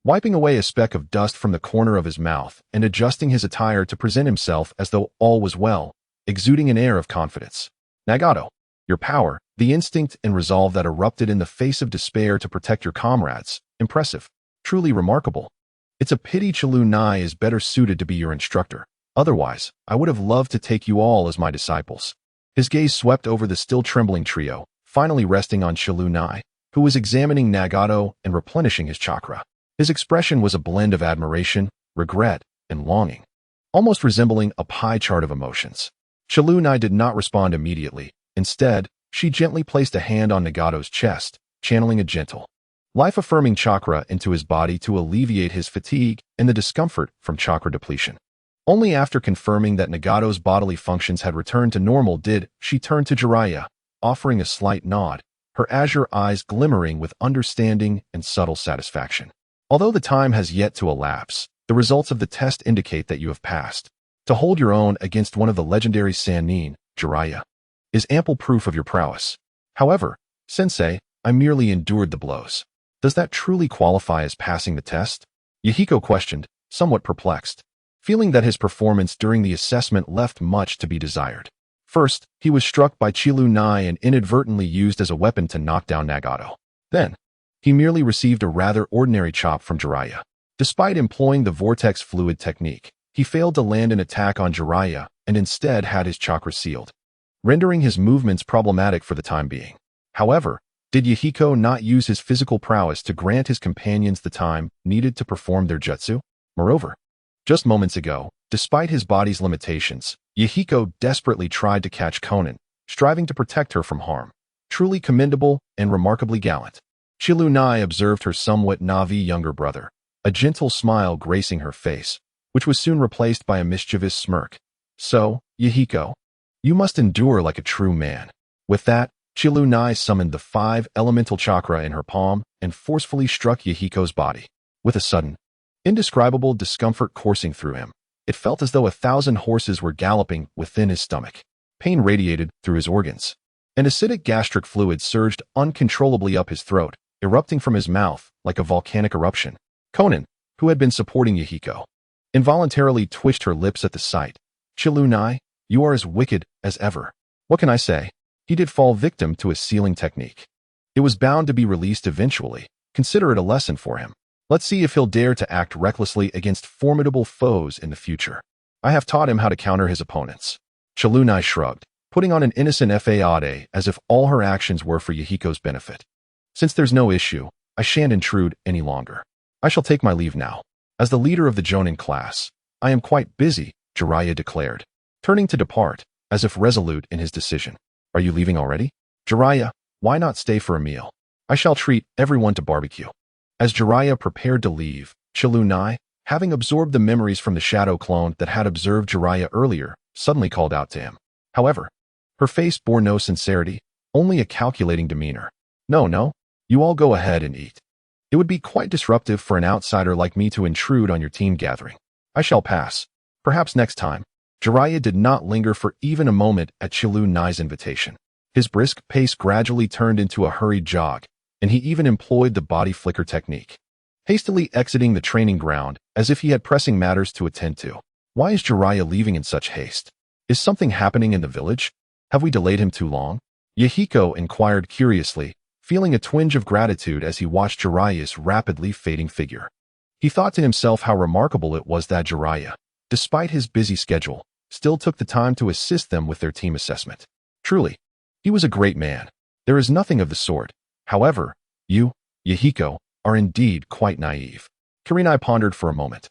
wiping away a speck of dust from the corner of his mouth and adjusting his attire to present himself as though all was well, exuding an air of confidence. Nagato, your power, the instinct and resolve that erupted in the face of despair to protect your comrades, impressive, truly remarkable. It's a pity Chilunai is better suited to be your instructor. Otherwise, I would have loved to take you all as my disciples. His gaze swept over the still trembling trio, finally resting on Chilunai, who was examining Nagato and replenishing his chakra. His expression was a blend of admiration, regret, and longing, almost resembling a pie chart of emotions. Chilunai did not respond immediately. Instead, she gently placed a hand on Nagato's chest, channeling a gentle, life-affirming chakra into his body to alleviate his fatigue and the discomfort from chakra depletion. Only after confirming that Nagato's bodily functions had returned to normal did she turn to Jiraiya, offering a slight nod, her azure eyes glimmering with understanding and subtle satisfaction. Although the time has yet to elapse, the results of the test indicate that you have passed. To hold your own against one of the legendary Sannin, Jiraiya, is ample proof of your prowess. However, Sensei, I merely endured the blows. Does that truly qualify as passing the test? Yahiko questioned, somewhat perplexed, feeling that his performance during the assessment left much to be desired. First, he was struck by Chilunai and inadvertently used as a weapon to knock down Nagato. Then, he merely received a rather ordinary chop from Jiraiya. Despite employing the vortex fluid technique, he failed to land an attack on Jiraiya and instead had his chakra sealed, rendering his movements problematic for the time being. However, did Yahiko not use his physical prowess to grant his companions the time needed to perform their jutsu? Moreover, just moments ago, despite his body's limitations, Yahiko desperately tried to catch Konan, striving to protect her from harm. Truly commendable and remarkably gallant. Chilunai observed her somewhat Navi younger brother, a gentle smile gracing her face, which was soon replaced by a mischievous smirk. So, Yahiko, you must endure like a true man. With that, Chilunai summoned the 5 elemental chakra in her palm and forcefully struck Yahiko's body. With a sudden, indescribable discomfort coursing through him, it felt as though 1,000 horses were galloping within his stomach. Pain radiated through his organs, and acidic gastric fluid surged uncontrollably up his throat, erupting from his mouth like a volcanic eruption. Konan, who had been supporting Yahiko, involuntarily twitched her lips at the sight. Chilunai, you are as wicked as ever. What can I say? He did fall victim to a sealing technique. It was bound to be released eventually. Consider it a lesson for him. Let's see if he'll dare to act recklessly against formidable foes in the future. I have taught him how to counter his opponents. Chilunai shrugged, putting on an innocent faade as if all her actions were for Yahiko's benefit. Since there's no issue, I shan't intrude any longer. I shall take my leave now. As the leader of the Jonin class, I am quite busy, Jiraiya declared, turning to depart, as if resolute in his decision. Are you leaving already? Jiraiya, why not stay for a meal? I shall treat everyone to barbecue. As Jiraiya prepared to leave, Chilunai, having absorbed the memories from the shadow clone that had observed Jiraiya earlier, suddenly called out to him. However, her face bore no sincerity, only a calculating demeanor. No, you all go ahead and eat. It would be quite disruptive for an outsider like me to intrude on your team gathering. I shall pass. Perhaps next time. Jiraiya did not linger for even a moment at Chilunai's invitation. His brisk pace gradually turned into a hurried jog, and he even employed the body flicker technique, hastily exiting the training ground as if he had pressing matters to attend to. Why is Jiraiya leaving in such haste? Is something happening in the village? Have we delayed him too long? Yahiko inquired curiously, feeling a twinge of gratitude as he watched Jiraiya's rapidly fading figure. He thought to himself how remarkable it was that Jiraiya, despite his busy schedule, still took the time to assist them with their team assessment. Truly, he was a great man. There is nothing of the sort. However, you, Yahiko, are indeed quite naive. Kurenai pondered for a moment.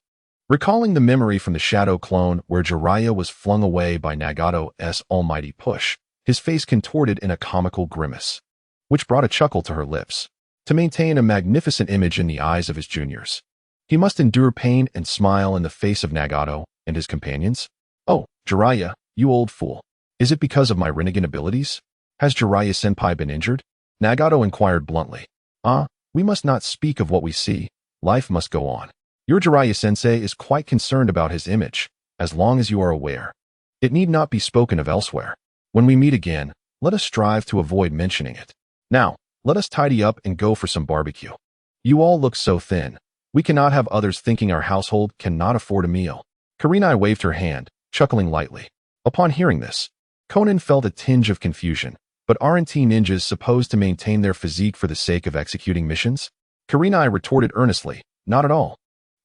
Recalling the memory from the shadow clone where Jiraiya was flung away by Nagato's almighty push, his face contorted in a comical grimace, which brought a chuckle to her lips. To maintain a magnificent image in the eyes of his juniors, he must endure pain and smile in the face of Nagato and his companions. Oh, Jiraiya, you old fool. Is it because of my renegade abilities? Has Jiraiya-senpai been injured? Nagato inquired bluntly. We must not speak of what we see. Life must go on. Your Jiraiya-sensei is quite concerned about his image, as long as you are aware. It need not be spoken of elsewhere. When we meet again, let us strive to avoid mentioning it. Now, let us tidy up and go for some barbecue. You all look so thin. We cannot have others thinking our household cannot afford a meal. Kurenai waved her hand, chuckling lightly. Upon hearing this, Konan felt a tinge of confusion. But aren't ninjas supposed to maintain their physique for the sake of executing missions? Kurenai retorted earnestly, not at all.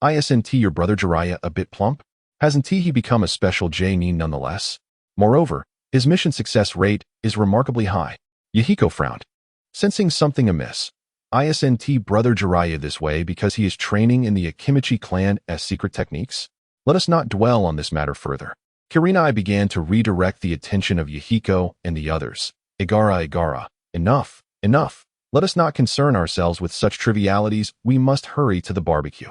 Isn't your brother Jiraiya a bit plump? Hasn't he become a special J-nin nonetheless? Moreover, his mission success rate is remarkably high. Yahiko frowned, sensing something amiss. Isn't brother Jiraiya this way because he is training in the Akimichi clan's secret techniques? Let us not dwell on this matter further. Kurenai began to redirect the attention of Yahiko and the others. Igara, enough. Let us not concern ourselves with such trivialities. We must hurry to the barbecue.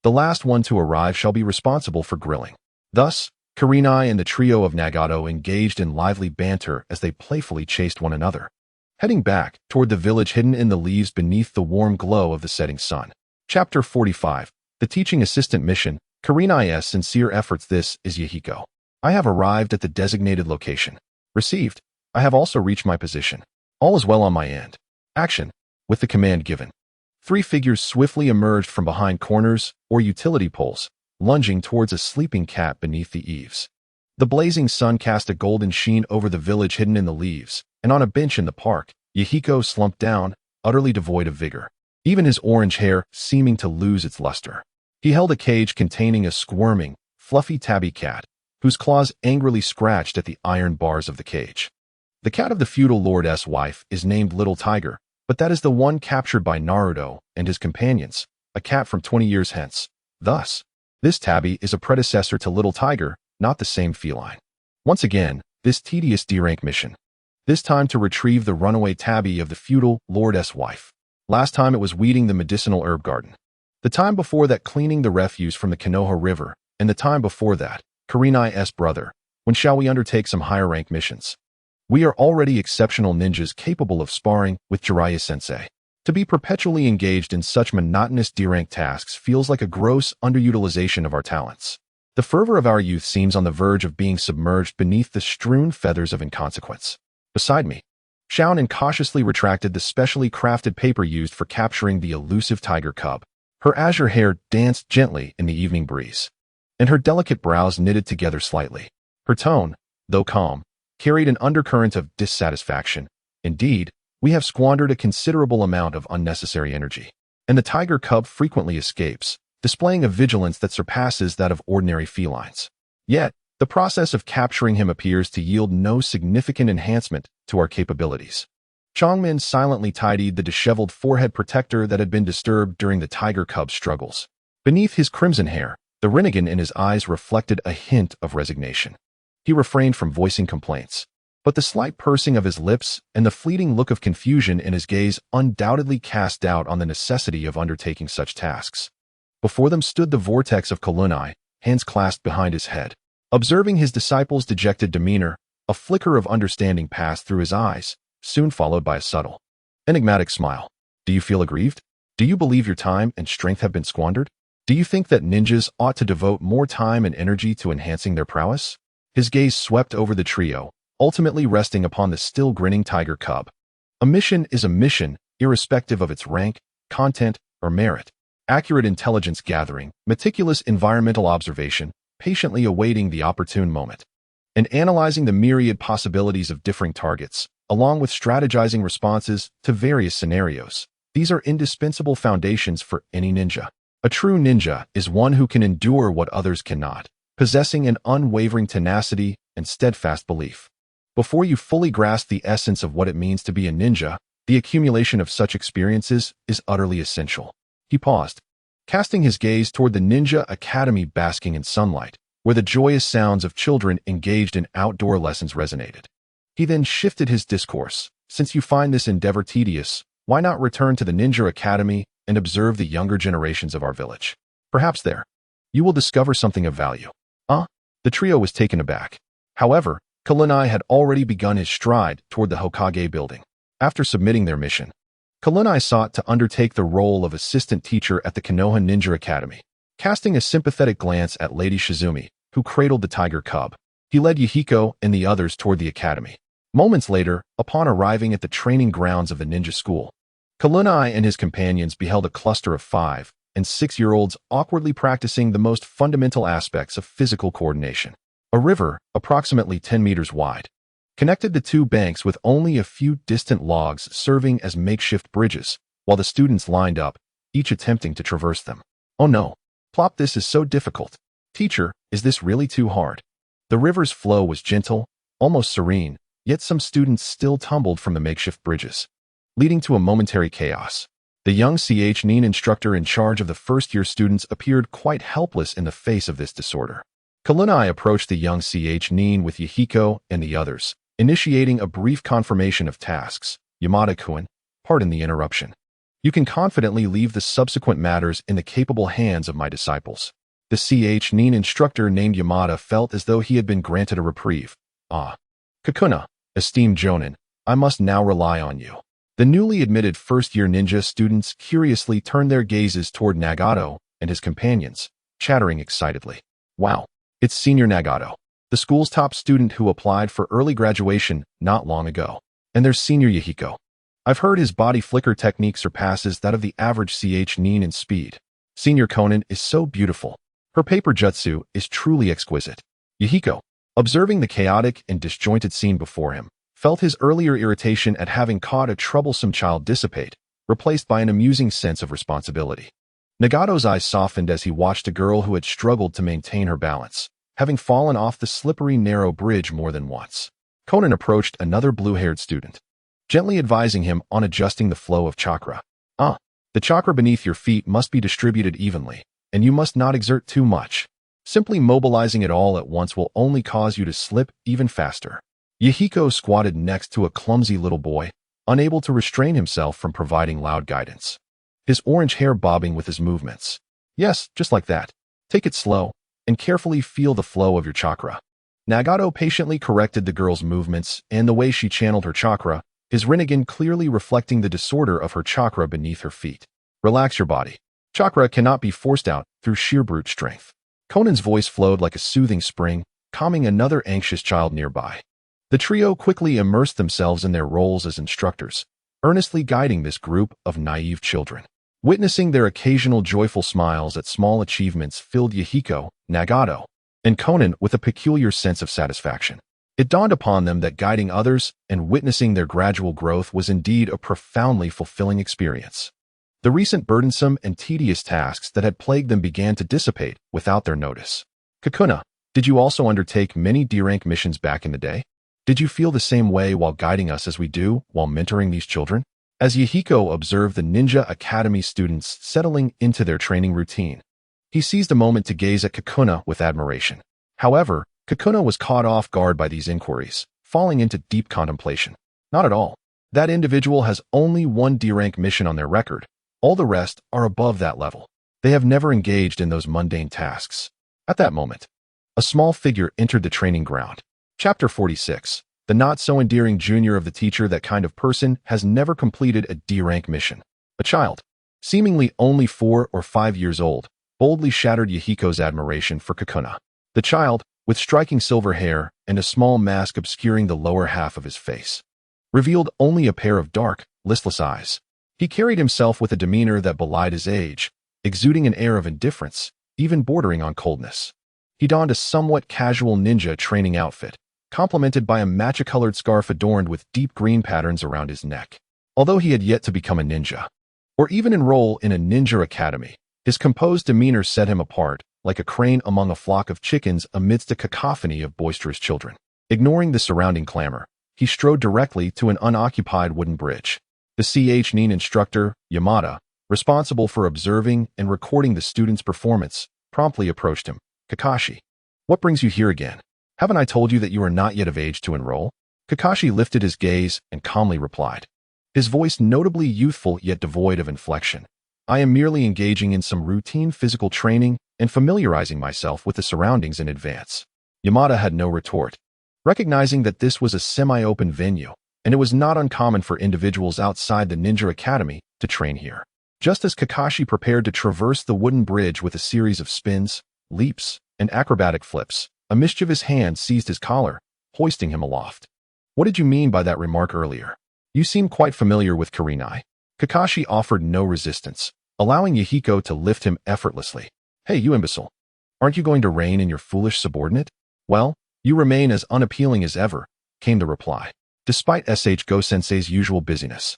The last one to arrive shall be responsible for grilling. Thus, Kurenai and the trio of Nagato engaged in lively banter as they playfully chased one another, heading back toward the village hidden in the leaves beneath the warm glow of the setting sun. Chapter 45. The Teaching Assistant Mission. Kurenai's sincere efforts. This is Yahiko. I have arrived at the designated location. Received. I have also reached my position. All is well on my end. Action. With the command given, 3 figures swiftly emerged from behind corners or utility poles, lunging towards a sleeping cat beneath the eaves. The blazing sun cast a golden sheen over the village hidden in the leaves, and on a bench in the park, Yahiko slumped down, utterly devoid of vigor, even his orange hair seeming to lose its luster. He held a cage containing a squirming, fluffy tabby cat, whose claws angrily scratched at the iron bars of the cage. The cat of the feudal lord's wife is named Little Tiger, but that is the one captured by Naruto and his companions, a cat from 20 years hence. Thus, this tabby is a predecessor to Little Tiger, not the same feline. Once again, this tedious D-rank mission. This time to retrieve the runaway tabby of the feudal lord's wife. Last time it was weeding the medicinal herb garden. The time before that cleaning the refuse from the Konoha River, and the time before that, Kurenai's brother. When shall we undertake some higher rank missions? We are already exceptional ninjas capable of sparring with Jiraiya-sensei. To be perpetually engaged in such monotonous D-rank tasks feels like a gross underutilization of our talents. The fervor of our youth seems on the verge of being submerged beneath the strewn feathers of inconsequence. Beside me, Xiaonan cautiously retracted the specially crafted paper used for capturing the elusive tiger cub. Her azure hair danced gently in the evening breeze, and her delicate brows knitted together slightly. Her tone, though calm, carried an undercurrent of dissatisfaction. Indeed, we have squandered a considerable amount of unnecessary energy, and the tiger cub frequently escapes, displaying a vigilance that surpasses that of ordinary felines. Yet, the process of capturing him appears to yield no significant enhancement to our capabilities. Chongmin silently tidied the disheveled forehead protector that had been disturbed during the tiger cub's struggles. Beneath his crimson hair, the Rinnegan in his eyes reflected a hint of resignation. He refrained from voicing complaints, but the slight pursing of his lips and the fleeting look of confusion in his gaze undoubtedly cast doubt on the necessity of undertaking such tasks. Before them stood the vortex of Kurenai, hands clasped behind his head. Observing his disciple's dejected demeanor, a flicker of understanding passed through his eyes, soon followed by a subtle, enigmatic smile. Do you feel aggrieved? Do you believe your time and strength have been squandered? Do you think that ninjas ought to devote more time and energy to enhancing their prowess? His gaze swept over the trio, ultimately resting upon the still grinning tiger cub. A mission is a mission, irrespective of its rank, content, or merit. Accurate intelligence gathering, meticulous environmental observation, patiently awaiting the opportune moment, and analyzing the myriad possibilities of differing targets, along with strategizing responses to various scenarios. These are indispensable foundations for any ninja. A true ninja is one who can endure what others cannot, possessing an unwavering tenacity and steadfast belief. Before you fully grasp the essence of what it means to be a ninja, the accumulation of such experiences is utterly essential. He paused, casting his gaze toward the Ninja Academy basking in sunlight, where the joyous sounds of children engaged in outdoor lessons resonated. He then shifted his discourse. Since you find this endeavor tedious, why not return to the Ninja Academy and observe the younger generations of our village? Perhaps there, you will discover something of value. The trio was taken aback. However, Kurenai had already begun his stride toward the Hokage building. After submitting their mission, Kurenai sought to undertake the role of assistant teacher at the Konoha Ninja Academy. Casting a sympathetic glance at Lady Shizumi, who cradled the tiger cub, he led Yahiko and the others toward the academy. Moments later, upon arriving at the training grounds of the ninja school, Kurenai and his companions beheld a cluster of 5- and 6-year-olds awkwardly practicing the most fundamental aspects of physical coordination. A river, approximately 10 meters wide, connected the two banks with only a few distant logs serving as makeshift bridges, while the students lined up, each attempting to traverse them. Oh no! Plop, this is so difficult. Teacher, is this really too hard? The river's flow was gentle, almost serene, yet some students still tumbled from the makeshift bridges, leading to a momentary chaos. The young CH-Nin instructor in charge of the first-year students appeared quite helpless in the face of this disorder. Kurenai approached the young CH-Nin with Yahiko and the others, initiating a brief confirmation of tasks. Yamada-kun, pardon the interruption. You can confidently leave the subsequent matters in the capable hands of my disciples. The Nin instructor named Yamada felt as though he had been granted a reprieve. Ah. Kakuna, esteemed Jonin, I must now rely on you. The newly admitted first-year ninja students curiously turned their gazes toward Nagato and his companions, chattering excitedly. Wow, it's Senior Nagato, the school's top student who applied for early graduation not long ago. And there's Senior Yahiko. I've heard his body flicker technique surpasses that of the average Nin in speed. Senior Konan is so beautiful. Her paper jutsu is truly exquisite. Yahiko, observing the chaotic and disjointed scene before him, felt his earlier irritation at having caught a troublesome child dissipate, replaced by an amusing sense of responsibility. Nagato's eyes softened as he watched a girl who had struggled to maintain her balance, having fallen off the slippery narrow bridge more than once. Konan approached another blue-haired student, gently advising him on adjusting the flow of chakra. The chakra beneath your feet must be distributed evenly, and you must not exert too much. Simply mobilizing it all at once will only cause you to slip even faster. Yahiko squatted next to a clumsy little boy, unable to restrain himself from providing loud guidance. His orange hair bobbing with his movements. Yes, just like that. Take it slow, and carefully feel the flow of your chakra. Nagato patiently corrected the girl's movements and the way she channeled her chakra, his Rinnegan clearly reflecting the disorder of her chakra beneath her feet. Relax your body. Chakra cannot be forced out through sheer brute strength. Konan's voice flowed like a soothing spring, calming another anxious child nearby. The trio quickly immersed themselves in their roles as instructors, earnestly guiding this group of naive children. Witnessing their occasional joyful smiles at small achievements filled Yahiko, Nagato, and Konan with a peculiar sense of satisfaction. It dawned upon them that guiding others and witnessing their gradual growth was indeed a profoundly fulfilling experience. The recent burdensome and tedious tasks that had plagued them began to dissipate without their notice. Kakuna, did you also undertake many D-rank missions back in the day? Did you feel the same way while guiding us as we do while mentoring these children? As Yahiko observed the Ninja Academy students settling into their training routine, he seized a moment to gaze at Kakuna with admiration. However, Kakuna was caught off guard by these inquiries, falling into deep contemplation. Not at all. That individual has only one D-rank mission on their record. All the rest are above that level. They have never engaged in those mundane tasks. At that moment, a small figure entered the training ground. Chapter 46. The not-so-endearing junior of the teacher. That kind of person has never completed a D-rank mission. A child, seemingly only 4 or 5 years old, boldly shattered Yahiko's admiration for Kakuna. The child, with striking silver hair and a small mask obscuring the lower half of his face, revealed only a pair of dark, listless eyes. He carried himself with a demeanor that belied his age, exuding an air of indifference, even bordering on coldness. He donned a somewhat casual ninja training outfit, complemented by a matcha-colored scarf adorned with deep green patterns around his neck. Although he had yet to become a ninja, or even enroll in a ninja academy, his composed demeanor set him apart, like a crane among a flock of chickens amidst a cacophony of boisterous children. Ignoring the surrounding clamor, he strode directly to an unoccupied wooden bridge. The Nin instructor, Yamada, responsible for observing and recording the student's performance, promptly approached him. Kakashi, what brings you here again? Haven't I told you that you are not yet of age to enroll? Kakashi lifted his gaze and calmly replied, his voice notably youthful yet devoid of inflection. I am merely engaging in some routine physical training and familiarizing myself with the surroundings in advance. Yamada had no retort, recognizing that this was a semi-open venue, and it was not uncommon for individuals outside the Ninja Academy to train here. Just as Kakashi prepared to traverse the wooden bridge with a series of spins, leaps, and acrobatic flips, a mischievous hand seized his collar, hoisting him aloft. What did you mean by that remark earlier? You seem quite familiar with Kurinai. Kakashi offered no resistance, allowing Yahiko to lift him effortlessly. Hey, you imbecile. Aren't you going to rein in your foolish subordinate? Well, you remain as unappealing as ever, came the reply, despite Go-sensei's usual busyness.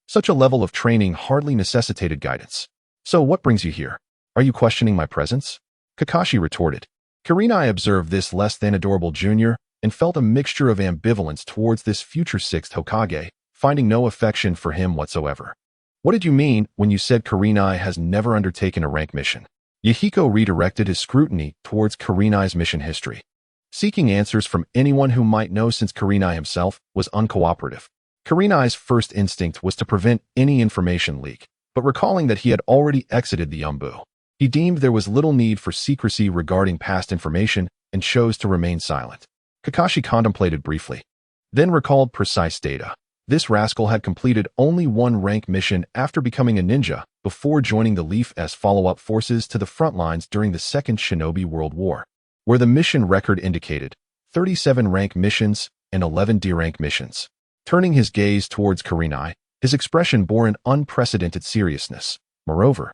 Such a level of training hardly necessitated guidance. So what brings you here? Are you questioning my presence? Kakashi retorted. Kurinai observed this less than adorable junior and felt a mixture of ambivalence towards this future 6th Hokage, finding no affection for him whatsoever. What did you mean when you said Kurinai has never undertaken a rank mission? Yahiko redirected his scrutiny towards Kurinai's mission history, seeking answers from anyone who might know since Kurinai himself was uncooperative. Kurinai's first instinct was to prevent any information leak, but recalling that he had already exited the Yumbu, He deemed there was little need for secrecy regarding past information and chose to remain silent. Kakashi contemplated briefly, then recalled precise data. This rascal had completed only one rank mission after becoming a ninja before joining the Leaf's follow-up forces to the front lines during the Second Shinobi World War, where the mission record indicated 37 rank missions and 11 D-rank missions. Turning his gaze towards Kurenai, his expression bore an unprecedented seriousness. Moreover,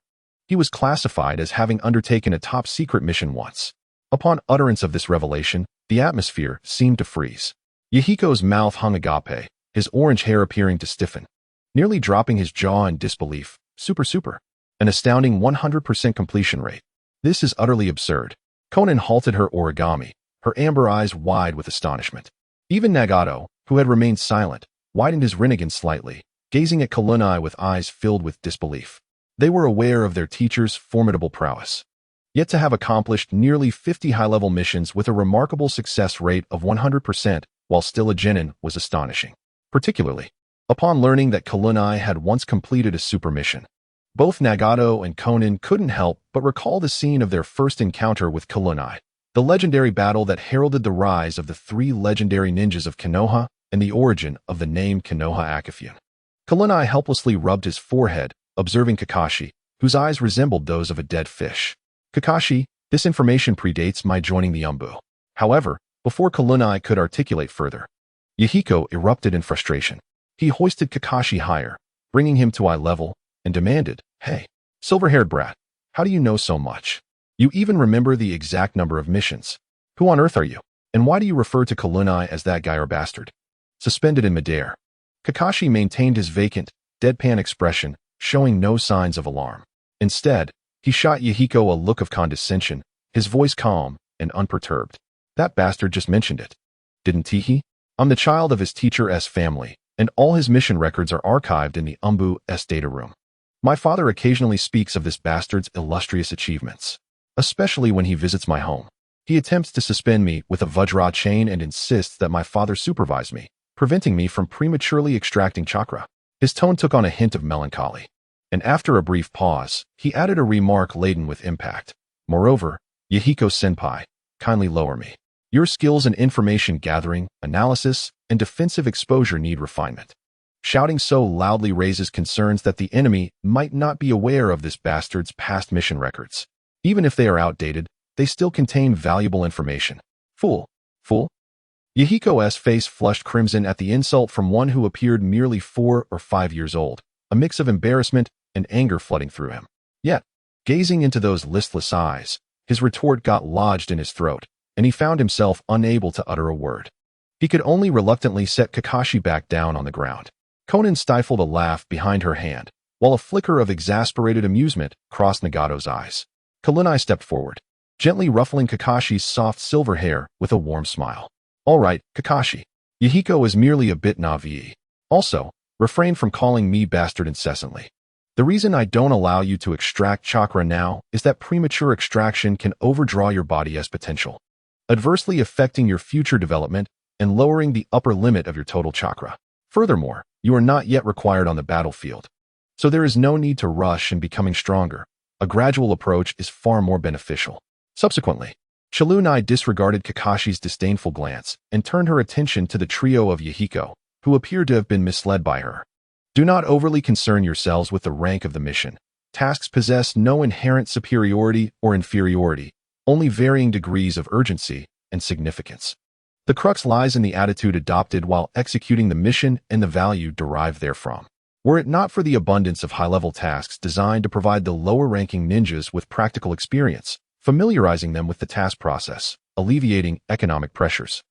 he was classified as having undertaken a top-secret mission once. Upon utterance of this revelation, the atmosphere seemed to freeze. Yahiko's mouth hung agape, his orange hair appearing to stiffen, nearly dropping his jaw in disbelief. Super. An astounding 100% completion rate. This is utterly absurd. Konan halted her origami, her amber eyes wide with astonishment. Even Nagato, who had remained silent, widened his Rinnegan slightly, gazing at Kurenai with eyes filled with disbelief. They were aware of their teacher's formidable prowess. Yet to have accomplished nearly 50 high-level missions with a remarkable success rate of 100% while still a genin was astonishing. Particularly, upon learning that Kurenai had once completed a super mission. Both Nagato and Konan couldn't help but recall the scene of their first encounter with Kurenai, the legendary battle that heralded the rise of the three legendary ninjas of Konoha and the origin of the name Konoha Akafune. Kurenai helplessly rubbed his forehead, observing Kakashi, whose eyes resembled those of a dead fish. Kakashi, this information predates my joining the Umbu. However, before Kurenai could articulate further, Yahiko erupted in frustration. He hoisted Kakashi higher, bringing him to eye level, and demanded, "Hey, silver-haired brat, how do you know so much? You even remember the exact number of missions. Who on earth are you? And why do you refer to Kurenai as that guy or bastard?" Suspended in midair, Kakashi maintained his vacant, deadpan expression, showing no signs of alarm. Instead, he shot Yahiko a look of condescension, his voice calm and unperturbed. "That bastard just mentioned it. Didn't he? I'm the child of his teacher's family, and all his mission records are archived in the Umbu's data room. My father occasionally speaks of this bastard's illustrious achievements, especially when he visits my home. He attempts to suspend me with a Vajra chain and insists that my father supervise me, preventing me from prematurely extracting chakra." His tone took on a hint of melancholy, and after a brief pause, he added a remark laden with impact. "Moreover, Yahiko-senpai, kindly lower me. Your skills in information gathering, analysis, and defensive exposure need refinement." Shouting so loudly raises concerns that the enemy might not be aware of this bastard's past mission records. Even if they are outdated, they still contain valuable information. Fool. Yahiko's face flushed crimson at the insult from one who appeared merely 4 or 5 years old, a mix of embarrassment and anger flooding through him. Yet, gazing into those listless eyes, his retort got lodged in his throat, and he found himself unable to utter a word. He could only reluctantly set Kakashi back down on the ground. Konan stifled a laugh behind her hand, while a flicker of exasperated amusement crossed Nagato's eyes. Kurenai stepped forward, gently ruffling Kakashi's soft silver hair with a warm smile. "All right, Kakashi. Yahiko is merely a bit naive. Also, refrain from calling me bastard incessantly. The reason I don't allow you to extract chakra now is that premature extraction can overdraw your body's potential, adversely affecting your future development and lowering the upper limit of your total chakra. Furthermore, you are not yet required on the battlefield, so there is no need to rush in becoming stronger. A gradual approach is far more beneficial." Subsequently, Kurenai disregarded Kakashi's disdainful glance and turned her attention to the trio of Yahiko, who appeared to have been misled by her. "Do not overly concern yourselves with the rank of the mission. Tasks possess no inherent superiority or inferiority, only varying degrees of urgency and significance. The crux lies in the attitude adopted while executing the mission and the value derived therefrom. Were it not for the abundance of high-level tasks designed to provide the lower-ranking ninjas with practical experience, familiarizing them with the task process, alleviating economic pressures,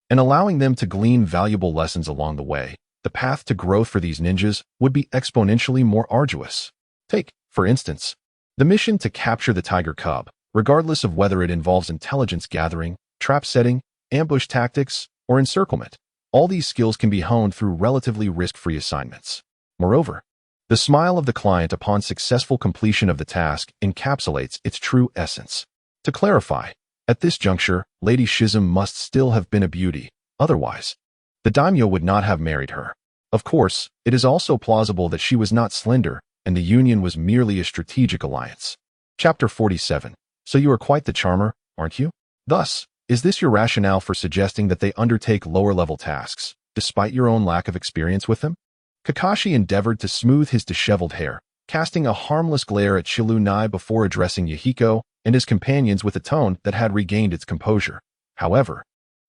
and allowing them to glean valuable lessons along the way, the path to growth for these ninjas would be exponentially more arduous. Take, for instance, the mission to capture the tiger cub, regardless of whether it involves intelligence gathering, trap setting, ambush tactics, or encirclement. All these skills can be honed through relatively risk-free assignments. Moreover, the smile of the client upon successful completion of the task encapsulates its true essence. To clarify, at this juncture, Lady Shizum must still have been a beauty, otherwise, the daimyo would not have married her. Of course, it is also plausible that she was not slender, and the union was merely a strategic alliance. Chapter 47. So you are quite the charmer, aren't you? Thus, is this your rationale for suggesting that they undertake lower-level tasks, despite your own lack of experience with them? Kakashi endeavored to smooth his disheveled hair, casting a harmless glare at Chilunai before addressing Yahiko and his companions with a tone that had regained its composure. However,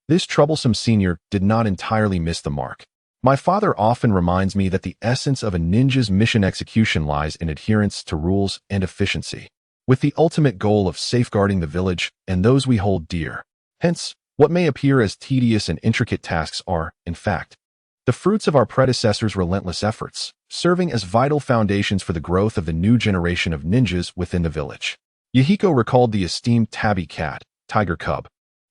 this troublesome senior did not entirely miss the mark. My father often reminds me that the essence of a ninja's mission execution lies in adherence to rules and efficiency, with the ultimate goal of safeguarding the village and those we hold dear. Hence, what may appear as tedious and intricate tasks are, in fact, the fruits of our predecessors' relentless efforts, serving as vital foundations for the growth of the new generation of ninjas within the village. Yahiko recalled the esteemed tabby cat, Tiger Cub,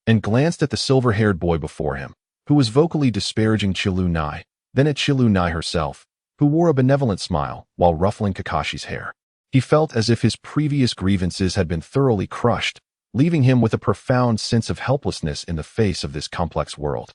and glanced at the silver-haired boy before him, who was vocally disparaging Chilunai, then at Chilunai herself, who wore a benevolent smile while ruffling Kakashi's hair. He felt as if his previous grievances had been thoroughly crushed, leaving him with a profound sense of helplessness in the face of this complex world.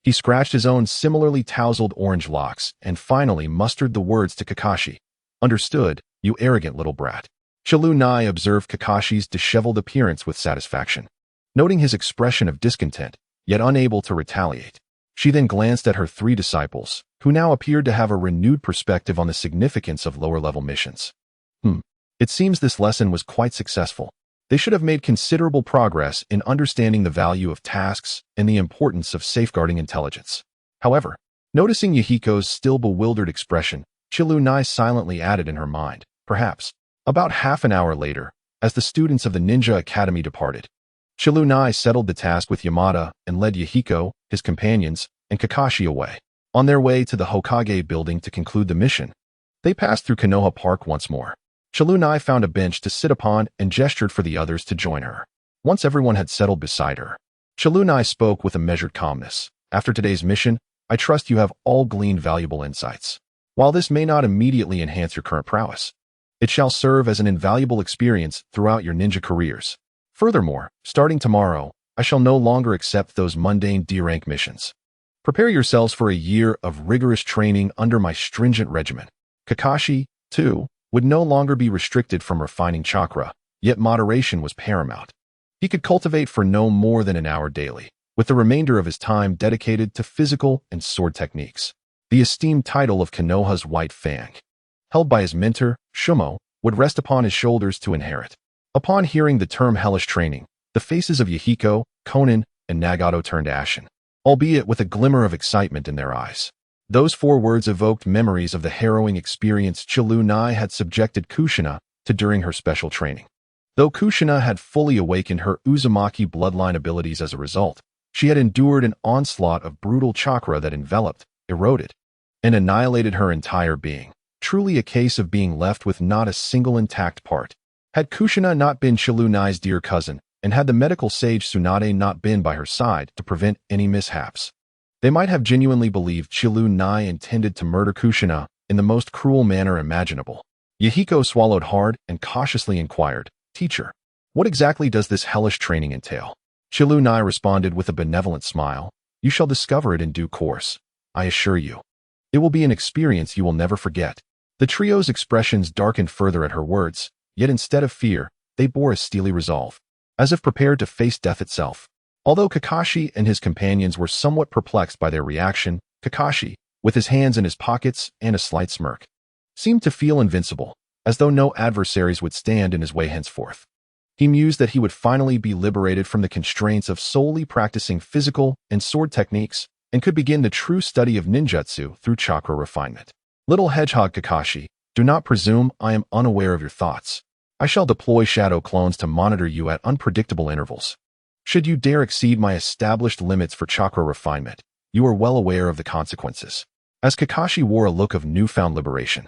He scratched his own similarly tousled orange locks and finally mustered the words to Kakashi. Understood, you arrogant little brat. Chilunai observed Kakashi's disheveled appearance with satisfaction, noting his expression of discontent, yet unable to retaliate. She then glanced at her three disciples, who now appeared to have a renewed perspective on the significance of lower-level missions. It seems this lesson was quite successful. They should have made considerable progress in understanding the value of tasks and the importance of safeguarding intelligence. However, noticing Yahiko's still bewildered expression, Chilunai silently added in her mind, perhaps, about half an hour later, as the students of the Ninja Academy departed. Chilunai settled the task with Yamada and led Yahiko, his companions, and Kakashi away. On their way to the Hokage building to conclude the mission, they passed through Konoha Park once more. Chilunai found a bench to sit upon and gestured for the others to join her. Once everyone had settled beside her, Chilunai spoke with a measured calmness. After today's mission, I trust you have all gleaned valuable insights. While this may not immediately enhance your current prowess, it shall serve as an invaluable experience throughout your ninja careers. Furthermore, starting tomorrow, I shall no longer accept those mundane D-rank missions. Prepare yourselves for a year of rigorous training under my stringent regimen. Kakashi, too, would no longer be restricted from refining chakra, yet moderation was paramount. He could cultivate for no more than an hour daily, with the remainder of his time dedicated to physical and sword techniques. The esteemed title of Konoha's White Fang, held by his mentor, Shumo, would rest upon his shoulders to inherit. Upon hearing the term hellish training, the faces of Yahiko, Konan, and Nagato turned ashen, albeit with a glimmer of excitement in their eyes. Those four words evoked memories of the harrowing experience Chilunai had subjected Kushina to during her special training. Though Kushina had fully awakened her Uzumaki bloodline abilities as a result, she had endured an onslaught of brutal chakra that enveloped, eroded, and annihilated her entire being. Truly a case of being left with not a single intact part. Had Kushina not been Chilunai's dear cousin, and had the medical sage Tsunade not been by her side to prevent any mishaps, they might have genuinely believed Chilunai intended to murder Kushina in the most cruel manner imaginable. Yahiko swallowed hard and cautiously inquired, "Teacher, what exactly does this hellish training entail?" Chilunai responded with a benevolent smile, "You shall discover it in due course, I assure you. It will be an experience you will never forget." The trio's expressions darkened further at her words, yet instead of fear, they bore a steely resolve, as if prepared to face death itself. Although Kakashi and his companions were somewhat perplexed by their reaction, Kakashi, with his hands in his pockets and a slight smirk, seemed to feel invincible, as though no adversaries would stand in his way henceforth. He mused that he would finally be liberated from the constraints of solely practicing physical and sword techniques and could begin the true study of ninjutsu through chakra refinement. Little hedgehog Kakashi, do not presume I am unaware of your thoughts. I shall deploy shadow clones to monitor you at unpredictable intervals. Should you dare exceed my established limits for chakra refinement, you are well aware of the consequences. As Kakashi wore a look of newfound liberation,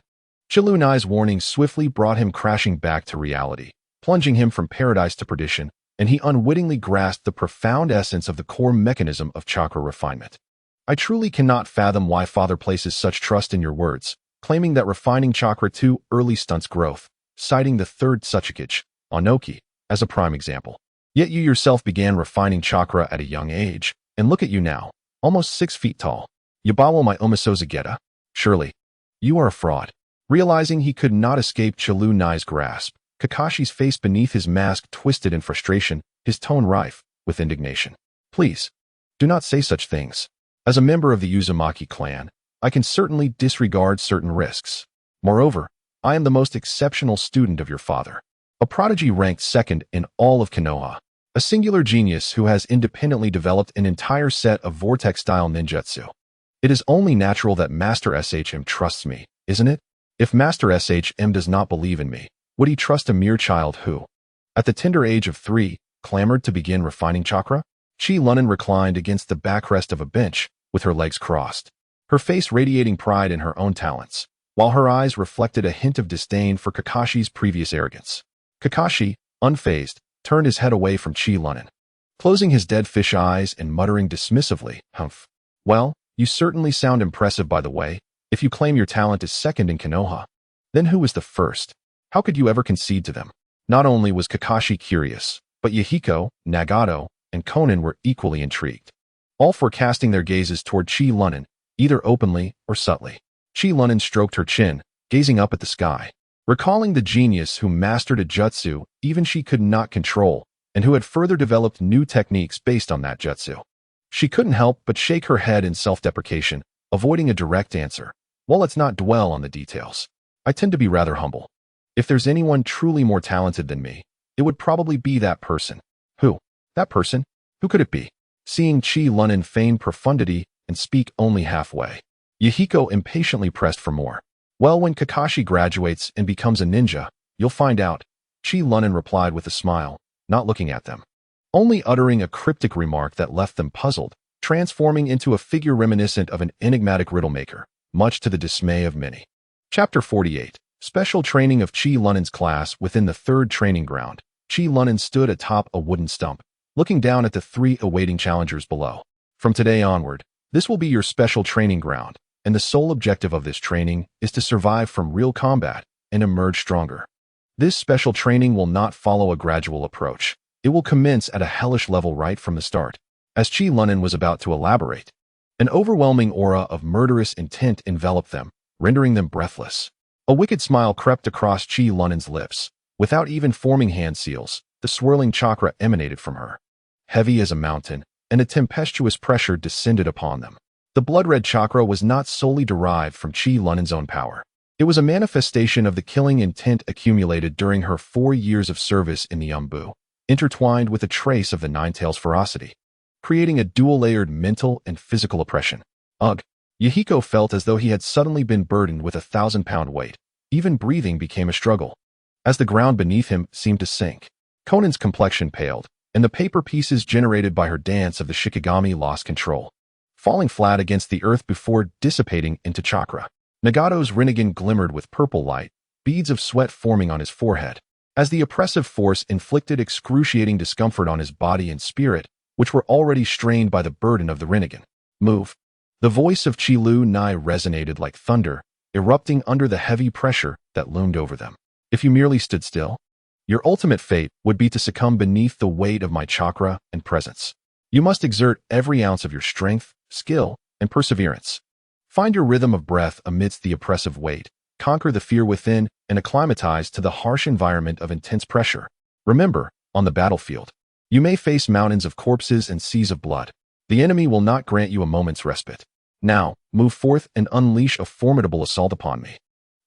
Chilunai's warning swiftly brought him crashing back to reality, plunging him from paradise to perdition, and he unwittingly grasped the profound essence of the core mechanism of chakra refinement. I truly cannot fathom why Father places such trust in your words, claiming that refining chakra too early stunts growth, citing the third Tsuchikage, Onoki, as a prime example. Yet you yourself began refining chakra at a young age, and look at you now, almost 6 feet tall. Yabawa my Omisozageta? Surely, you are a fraud. Realizing he could not escape Chilunai's grasp, Kakashi's face beneath his mask twisted in frustration, his tone rife with indignation. Please, do not say such things. As a member of the Uzumaki clan, I can certainly disregard certain risks. Moreover, I am the most exceptional student of your father. A prodigy ranked second in all of Konoha. A singular genius who has independently developed an entire set of vortex-style ninjutsu. It is only natural that Master SHM trusts me, isn't it? If Master SHM does not believe in me, would he trust a mere child who, at the tender age of 3, clamored to begin refining chakra? Chi Lunin reclined against the backrest of a bench, with her legs crossed, her face radiating pride in her own talents, while her eyes reflected a hint of disdain for Kakashi's previous arrogance. Kakashi, unfazed, turned his head away from Chi Lunin, closing his dead fish eyes and muttering dismissively, "Humph. Well, you certainly sound impressive by the way. If you claim your talent is second in Konoha, then who is the first? How could you ever concede to them?" Not only was Kakashi curious, but Yahiko, Nagato, and Konan were equally intrigued, all forecasting their gazes toward Chi Lunin, either openly or subtly. Chi Lunin stroked her chin, gazing up at the sky, recalling the genius who mastered a jutsu even she could not control, and who had further developed new techniques based on that jutsu. She couldn't help but shake her head in self-deprecation, avoiding a direct answer. Well, let's not dwell on the details. I tend to be rather humble. If there's anyone truly more talented than me, it would probably be that person. Who? That person? Who could it be? Seeing Chi Lunin feign profundity and speak only halfway, Yahiko impatiently pressed for more. Well, when Kakashi graduates and becomes a ninja, you'll find out, Chi Lunin replied with a smile, not looking at them, only uttering a cryptic remark that left them puzzled, transforming into a figure reminiscent of an enigmatic riddle maker, much to the dismay of many. Chapter 48. Special training of Chi Lunin's class within the third training ground. Chi Lunin stood atop a wooden stump, looking down at the 3 awaiting challengers below. From today onward, this will be your special training ground, and the sole objective of this training is to survive from real combat and emerge stronger. This special training will not follow a gradual approach. It will commence at a hellish level right from the start. As Chi Lunin was about to elaborate, an overwhelming aura of murderous intent enveloped them, rendering them breathless. A wicked smile crept across Chi Lunin's lips. Without even forming hand seals, the swirling chakra emanated from her, heavy as a mountain, and a tempestuous pressure descended upon them. The blood-red chakra was not solely derived from Chi Lunin's own power. It was a manifestation of the killing intent accumulated during her 4 years of service in the Umbu, intertwined with a trace of the Nine-Tails ferocity, creating a dual-layered mental and physical oppression. Ugh! Yahiko felt as though he had suddenly been burdened with a 1,000-pound weight. Even breathing became a struggle, as the ground beneath him seemed to sink. Konan's complexion paled, and the paper pieces generated by her dance of the Shikigami lost control, falling flat against the earth before dissipating into chakra. Nagato's Rinnegan glimmered with purple light, beads of sweat forming on his forehead, as the oppressive force inflicted excruciating discomfort on his body and spirit, which were already strained by the burden of the Rinnegan. Move! The voice of Chilu Nai resonated like thunder, erupting under the heavy pressure that loomed over them. If you merely stood still, your ultimate fate would be to succumb beneath the weight of my chakra and presence. You must exert every ounce of your strength, skill, and perseverance. Find your rhythm of breath amidst the oppressive weight, conquer the fear within, and acclimatize to the harsh environment of intense pressure. Remember, on the battlefield, you may face mountains of corpses and seas of blood. The enemy will not grant you a moment's respite. Now, move forth and unleash a formidable assault upon me.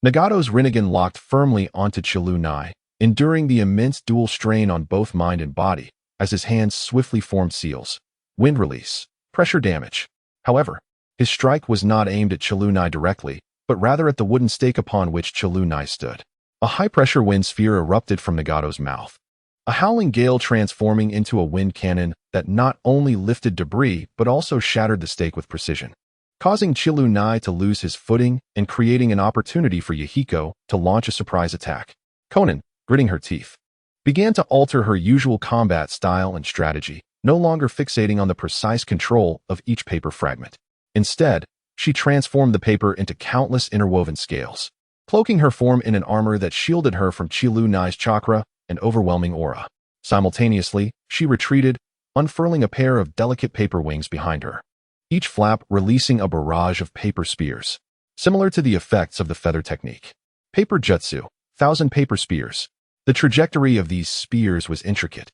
Nagato's Rinnegan locked firmly onto Chilu Nai, enduring the immense dual strain on both mind and body, as his hands swiftly formed seals. Wind release, pressure damage. However, his strike was not aimed at Chilu Nai directly, but rather at the wooden stake upon which Chilu Nai stood. A high-pressure wind sphere erupted from Nagato's mouth, a howling gale transforming into a wind cannon that not only lifted debris but also shattered the stake with precision, causing Chilu Nai to lose his footing and creating an opportunity for Yahiko to launch a surprise attack. Konan, gritting her teeth, began to alter her usual combat style and strategy, no longer fixating on the precise control of each paper fragment. Instead, she transformed the paper into countless interwoven scales, cloaking her form in an armor that shielded her from Chilu Nai's chakra and overwhelming aura. Simultaneously, she retreated, unfurling a pair of delicate paper wings behind her, each flap releasing a barrage of paper spears, similar to the effects of the feather technique. Paper jutsu, 1,000 paper spears. The trajectory of these spears was intricate.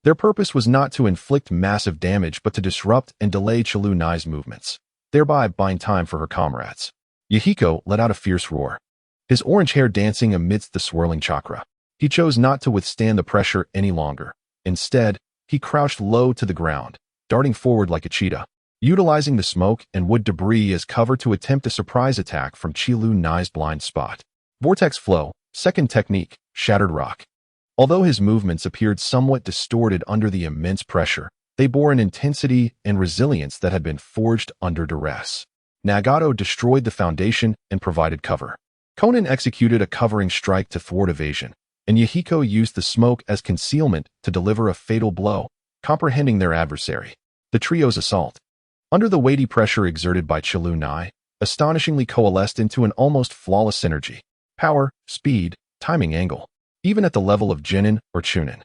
Their purpose was not to inflict massive damage but to disrupt and delay Chilunai's movements, thereby buying time for her comrades. Yahiko let out a fierce roar, his orange hair dancing amidst the swirling chakra. He chose not to withstand the pressure any longer. Instead, he crouched low to the ground, darting forward like a cheetah, utilizing the smoke and wood debris as cover to attempt a surprise attack from Chilunai's blind spot. Vortex Flow, second technique, Shattered Rock. Although his movements appeared somewhat distorted under the immense pressure, they bore an intensity and resilience that had been forged under duress. Nagato destroyed the foundation and provided cover. Konan executed a covering strike to thwart evasion, and Yahiko used the smoke as concealment to deliver a fatal blow, comprehending their adversary. The trio's assault, under the weighty pressure exerted by Chilunai, astonishingly coalesced into an almost flawless synergy. Power, speed, timing, angle. Even at the level of Genin or Chunin,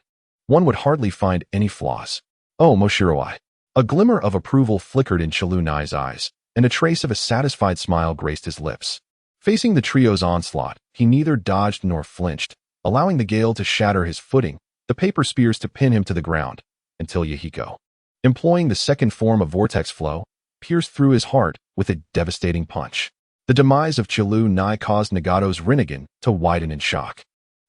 one would hardly find any flaws. Oh, Moshiroi. A glimmer of approval flickered in Chilunai's eyes, and a trace of a satisfied smile graced his lips. Facing the trio's onslaught, he neither dodged nor flinched, allowing the gale to shatter his footing, the paper spears to pin him to the ground, until Yahiko, employing the second form of vortex flow, pierced through his heart with a devastating punch. The demise of Chilunai caused Nagato's Rinnegan to widen in shock.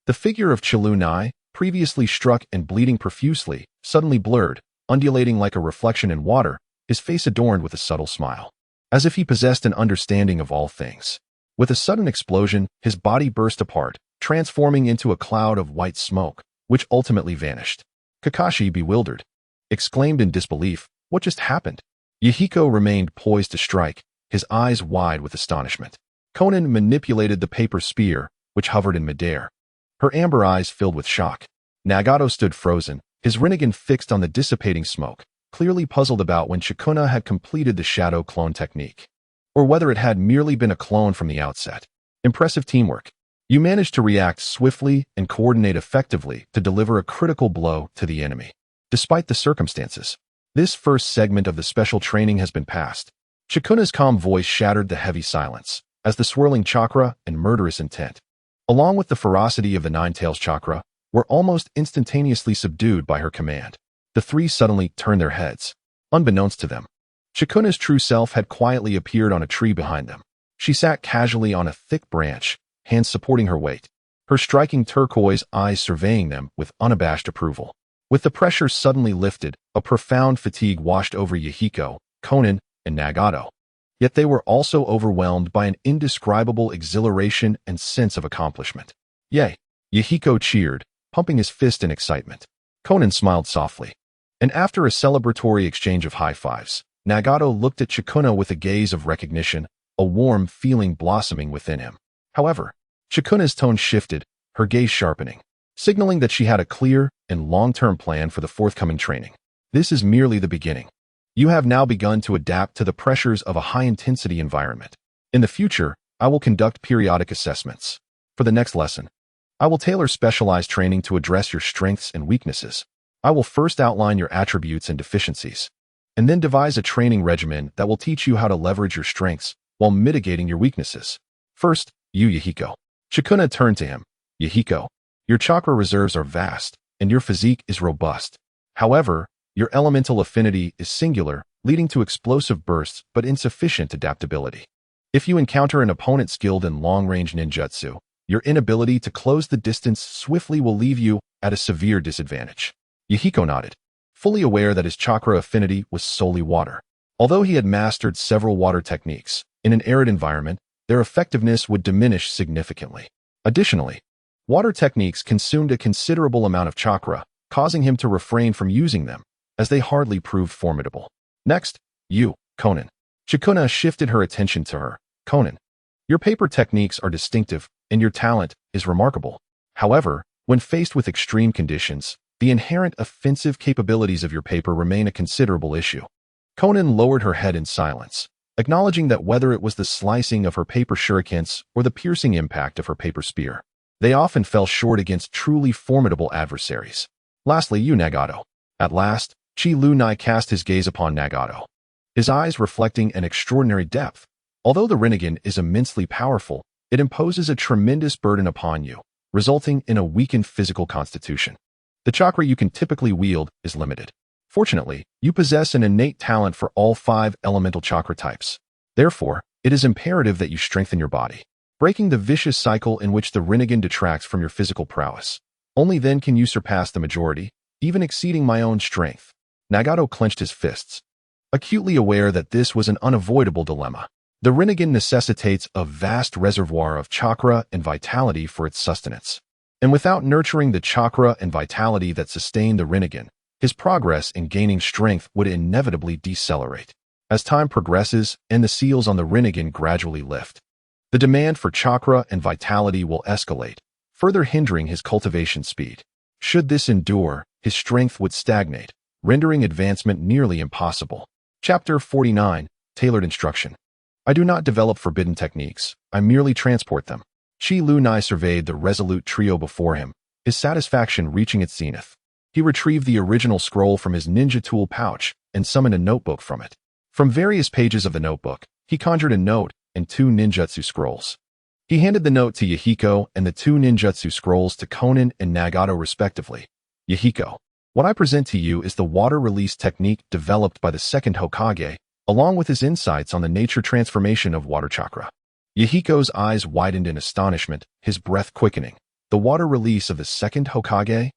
The figure of Chilunai, previously struck and bleeding profusely, suddenly blurred, undulating like a reflection in water, his face adorned with a subtle smile, as if he possessed an understanding of all things. With a sudden explosion, his body burst apart, transforming into a cloud of white smoke, which ultimately vanished. Kakashi, bewildered, exclaimed in disbelief, "What just happened?" Yahiko remained poised to strike, his eyes wide with astonishment. Konan manipulated the paper spear, which hovered in midair, her amber eyes filled with shock. Nagato stood frozen, his Rinnegan fixed on the dissipating smoke, clearly puzzled about when Sukuna had completed the shadow clone technique, or whether it had merely been a clone from the outset. Impressive teamwork. You managed to react swiftly and coordinate effectively to deliver a critical blow to the enemy. Despite the circumstances, this first segment of the special training has been passed. Shikuna's calm voice shattered the heavy silence, as the swirling chakra and murderous intent, along with the ferocity of the Nine-Tails chakra, were almost instantaneously subdued by her command. The three suddenly turned their heads. Unbeknownst to them, Shikuna's true self had quietly appeared on a tree behind them. She sat casually on a thick branch, hands supporting her weight, her striking turquoise eyes surveying them with unabashed approval. With the pressure suddenly lifted, a profound fatigue washed over Yahiko, Konan, and Nagato. Yet they were also overwhelmed by an indescribable exhilaration and sense of accomplishment. Yay! Yahiko cheered, pumping his fist in excitement. Konan smiled softly, and after a celebratory exchange of high fives, Nagato looked at Shikuna with a gaze of recognition, a warm feeling blossoming within him. However, Shikuna's tone shifted, her gaze sharpening, signaling that she had a clear and long-term plan for the forthcoming training. This is merely the beginning. You have now begun to adapt to the pressures of a high-intensity environment. In the future, I will conduct periodic assessments. For the next lesson, I will tailor specialized training to address your strengths and weaknesses. I will first outline your attributes and deficiencies, and then devise a training regimen that will teach you how to leverage your strengths while mitigating your weaknesses. First, you, Yahiko. Shikuna turned to him. Yahiko, your chakra reserves are vast, and your physique is robust. However, your elemental affinity is singular, leading to explosive bursts but insufficient adaptability. If you encounter an opponent skilled in long-range ninjutsu, your inability to close the distance swiftly will leave you at a severe disadvantage. Yahiko nodded, fully aware that his chakra affinity was solely water. Although he had mastered several water techniques, in an arid environment, their effectiveness would diminish significantly. Additionally, water techniques consumed a considerable amount of chakra, causing him to refrain from using them, as they hardly proved formidable. Next, you, Konan. Shikuna shifted her attention to her. Konan, your paper techniques are distinctive, and your talent is remarkable. However, when faced with extreme conditions, the inherent offensive capabilities of your paper remain a considerable issue. Konan lowered her head in silence, acknowledging that whether it was the slicing of her paper shurikens or the piercing impact of her paper spear, they often fell short against truly formidable adversaries. Lastly, you, Nagato. At last, Chilunai cast his gaze upon Nagato, his eyes reflecting an extraordinary depth. Although the Rinnegan is immensely powerful, it imposes a tremendous burden upon you, resulting in a weakened physical constitution. The chakra you can typically wield is limited. Fortunately, you possess an innate talent for all 5 elemental chakra types. Therefore, it is imperative that you strengthen your body, breaking the vicious cycle in which the Rinnegan detracts from your physical prowess. Only then can you surpass the majority, even exceeding my own strength. Nagato clenched his fists, acutely aware that this was an unavoidable dilemma. The Rinnegan necessitates a vast reservoir of chakra and vitality for its sustenance. And without nurturing the chakra and vitality that sustain the Rinnegan, his progress in gaining strength would inevitably decelerate. As time progresses and the seals on the Rinnegan gradually lift, the demand for chakra and vitality will escalate, further hindering his cultivation speed. Should this endure, his strength would stagnate, rendering advancement nearly impossible. Chapter 49, Tailored Instruction. I do not develop forbidden techniques, I merely transport them. Chi Lunai surveyed the resolute trio before him, his satisfaction reaching its zenith. He retrieved the original scroll from his ninja tool pouch and summoned a notebook from it. From various pages of the notebook, he conjured a note and 2 ninjutsu scrolls. He handed the note to Yahiko and the 2 ninjutsu scrolls to Konan and Nagato respectively. Yahiko, what I present to you is the water release technique developed by the second Hokage, along with his insights on the nature transformation of water chakra. Yahiko's eyes widened in astonishment, his breath quickening. The water release of the second Hokage?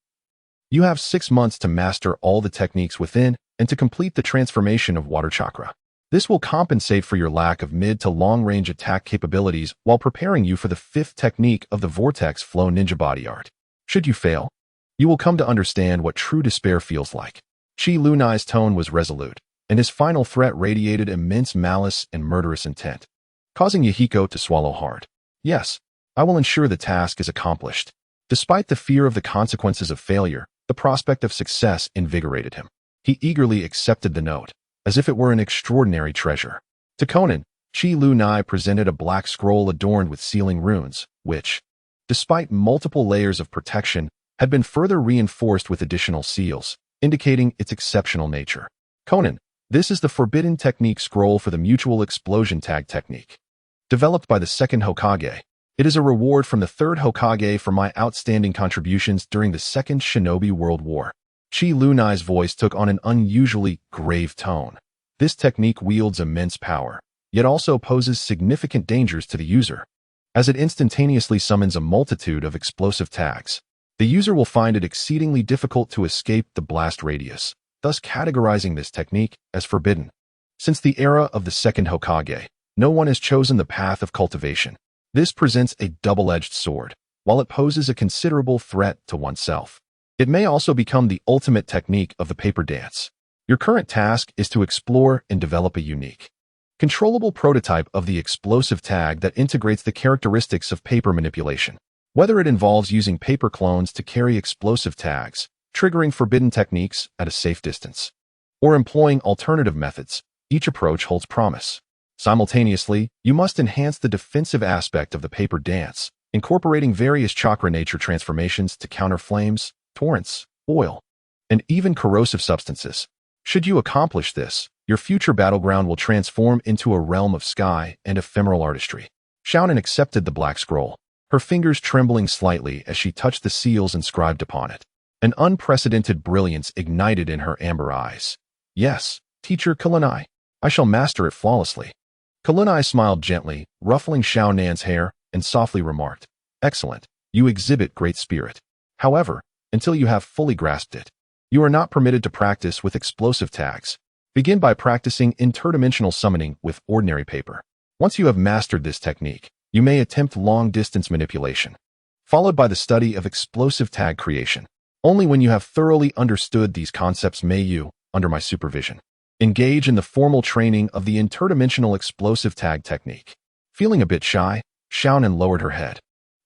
You have 6 months to master all the techniques within and to complete the transformation of water chakra. This will compensate for your lack of mid to long-range attack capabilities while preparing you for the 5th technique of the Vortex Flow Ninja Body Art. Should you fail, you will come to understand what true despair feels like. Chi Lunai's tone was resolute, and his final threat radiated immense malice and murderous intent, causing Yahiko to swallow hard. Yes, I will ensure the task is accomplished. Despite the fear of the consequences of failure, the prospect of success invigorated him. He eagerly accepted the note, as if it were an extraordinary treasure. To Konan, Chi Lunai presented a black scroll adorned with sealing runes, which, despite multiple layers of protection, had been further reinforced with additional seals, indicating its exceptional nature. Konan, this is the Forbidden Technique scroll for the Mutual Explosion Tag technique. Developed by the second Hokage, it is a reward from the third Hokage for my outstanding contributions during the Second Shinobi World War. Chi Lunai's voice took on an unusually grave tone. This technique wields immense power, yet also poses significant dangers to the user, as it instantaneously summons a multitude of explosive tags. The user will find it exceedingly difficult to escape the blast radius, thus categorizing this technique as forbidden. Since the era of the second Hokage, no one has chosen the path of cultivation. This presents a double-edged sword. While it poses a considerable threat to oneself, it may also become the ultimate technique of the paper dance. Your current task is to explore and develop a unique, controllable prototype of the explosive tag that integrates the characteristics of paper manipulation. Whether it involves using paper clones to carry explosive tags, triggering forbidden techniques at a safe distance, or employing alternative methods, each approach holds promise. Simultaneously, you must enhance the defensive aspect of the paper dance, incorporating various chakra nature transformations to counter flames, torrents, oil, and even corrosive substances. Should you accomplish this, your future battleground will transform into a realm of sky and ephemeral artistry. Xiaonan accepted the black scroll, her fingers trembling slightly as she touched the seals inscribed upon it. An unprecedented brilliance ignited in her amber eyes. Yes, teacher Kulunai, I shall master it flawlessly. Kulunai smiled gently, ruffling Xiaonan's hair, and softly remarked, Excellent, you exhibit great spirit. However, until you have fully grasped it, you are not permitted to practice with explosive tags. Begin by practicing interdimensional summoning with ordinary paper. Once you have mastered this technique, you may attempt long-distance manipulation, followed by the study of explosive tag creation. Only when you have thoroughly understood these concepts may you, under my supervision, engage in the formal training of the interdimensional explosive tag technique. Feeling a bit shy, Xiaonan lowered her head,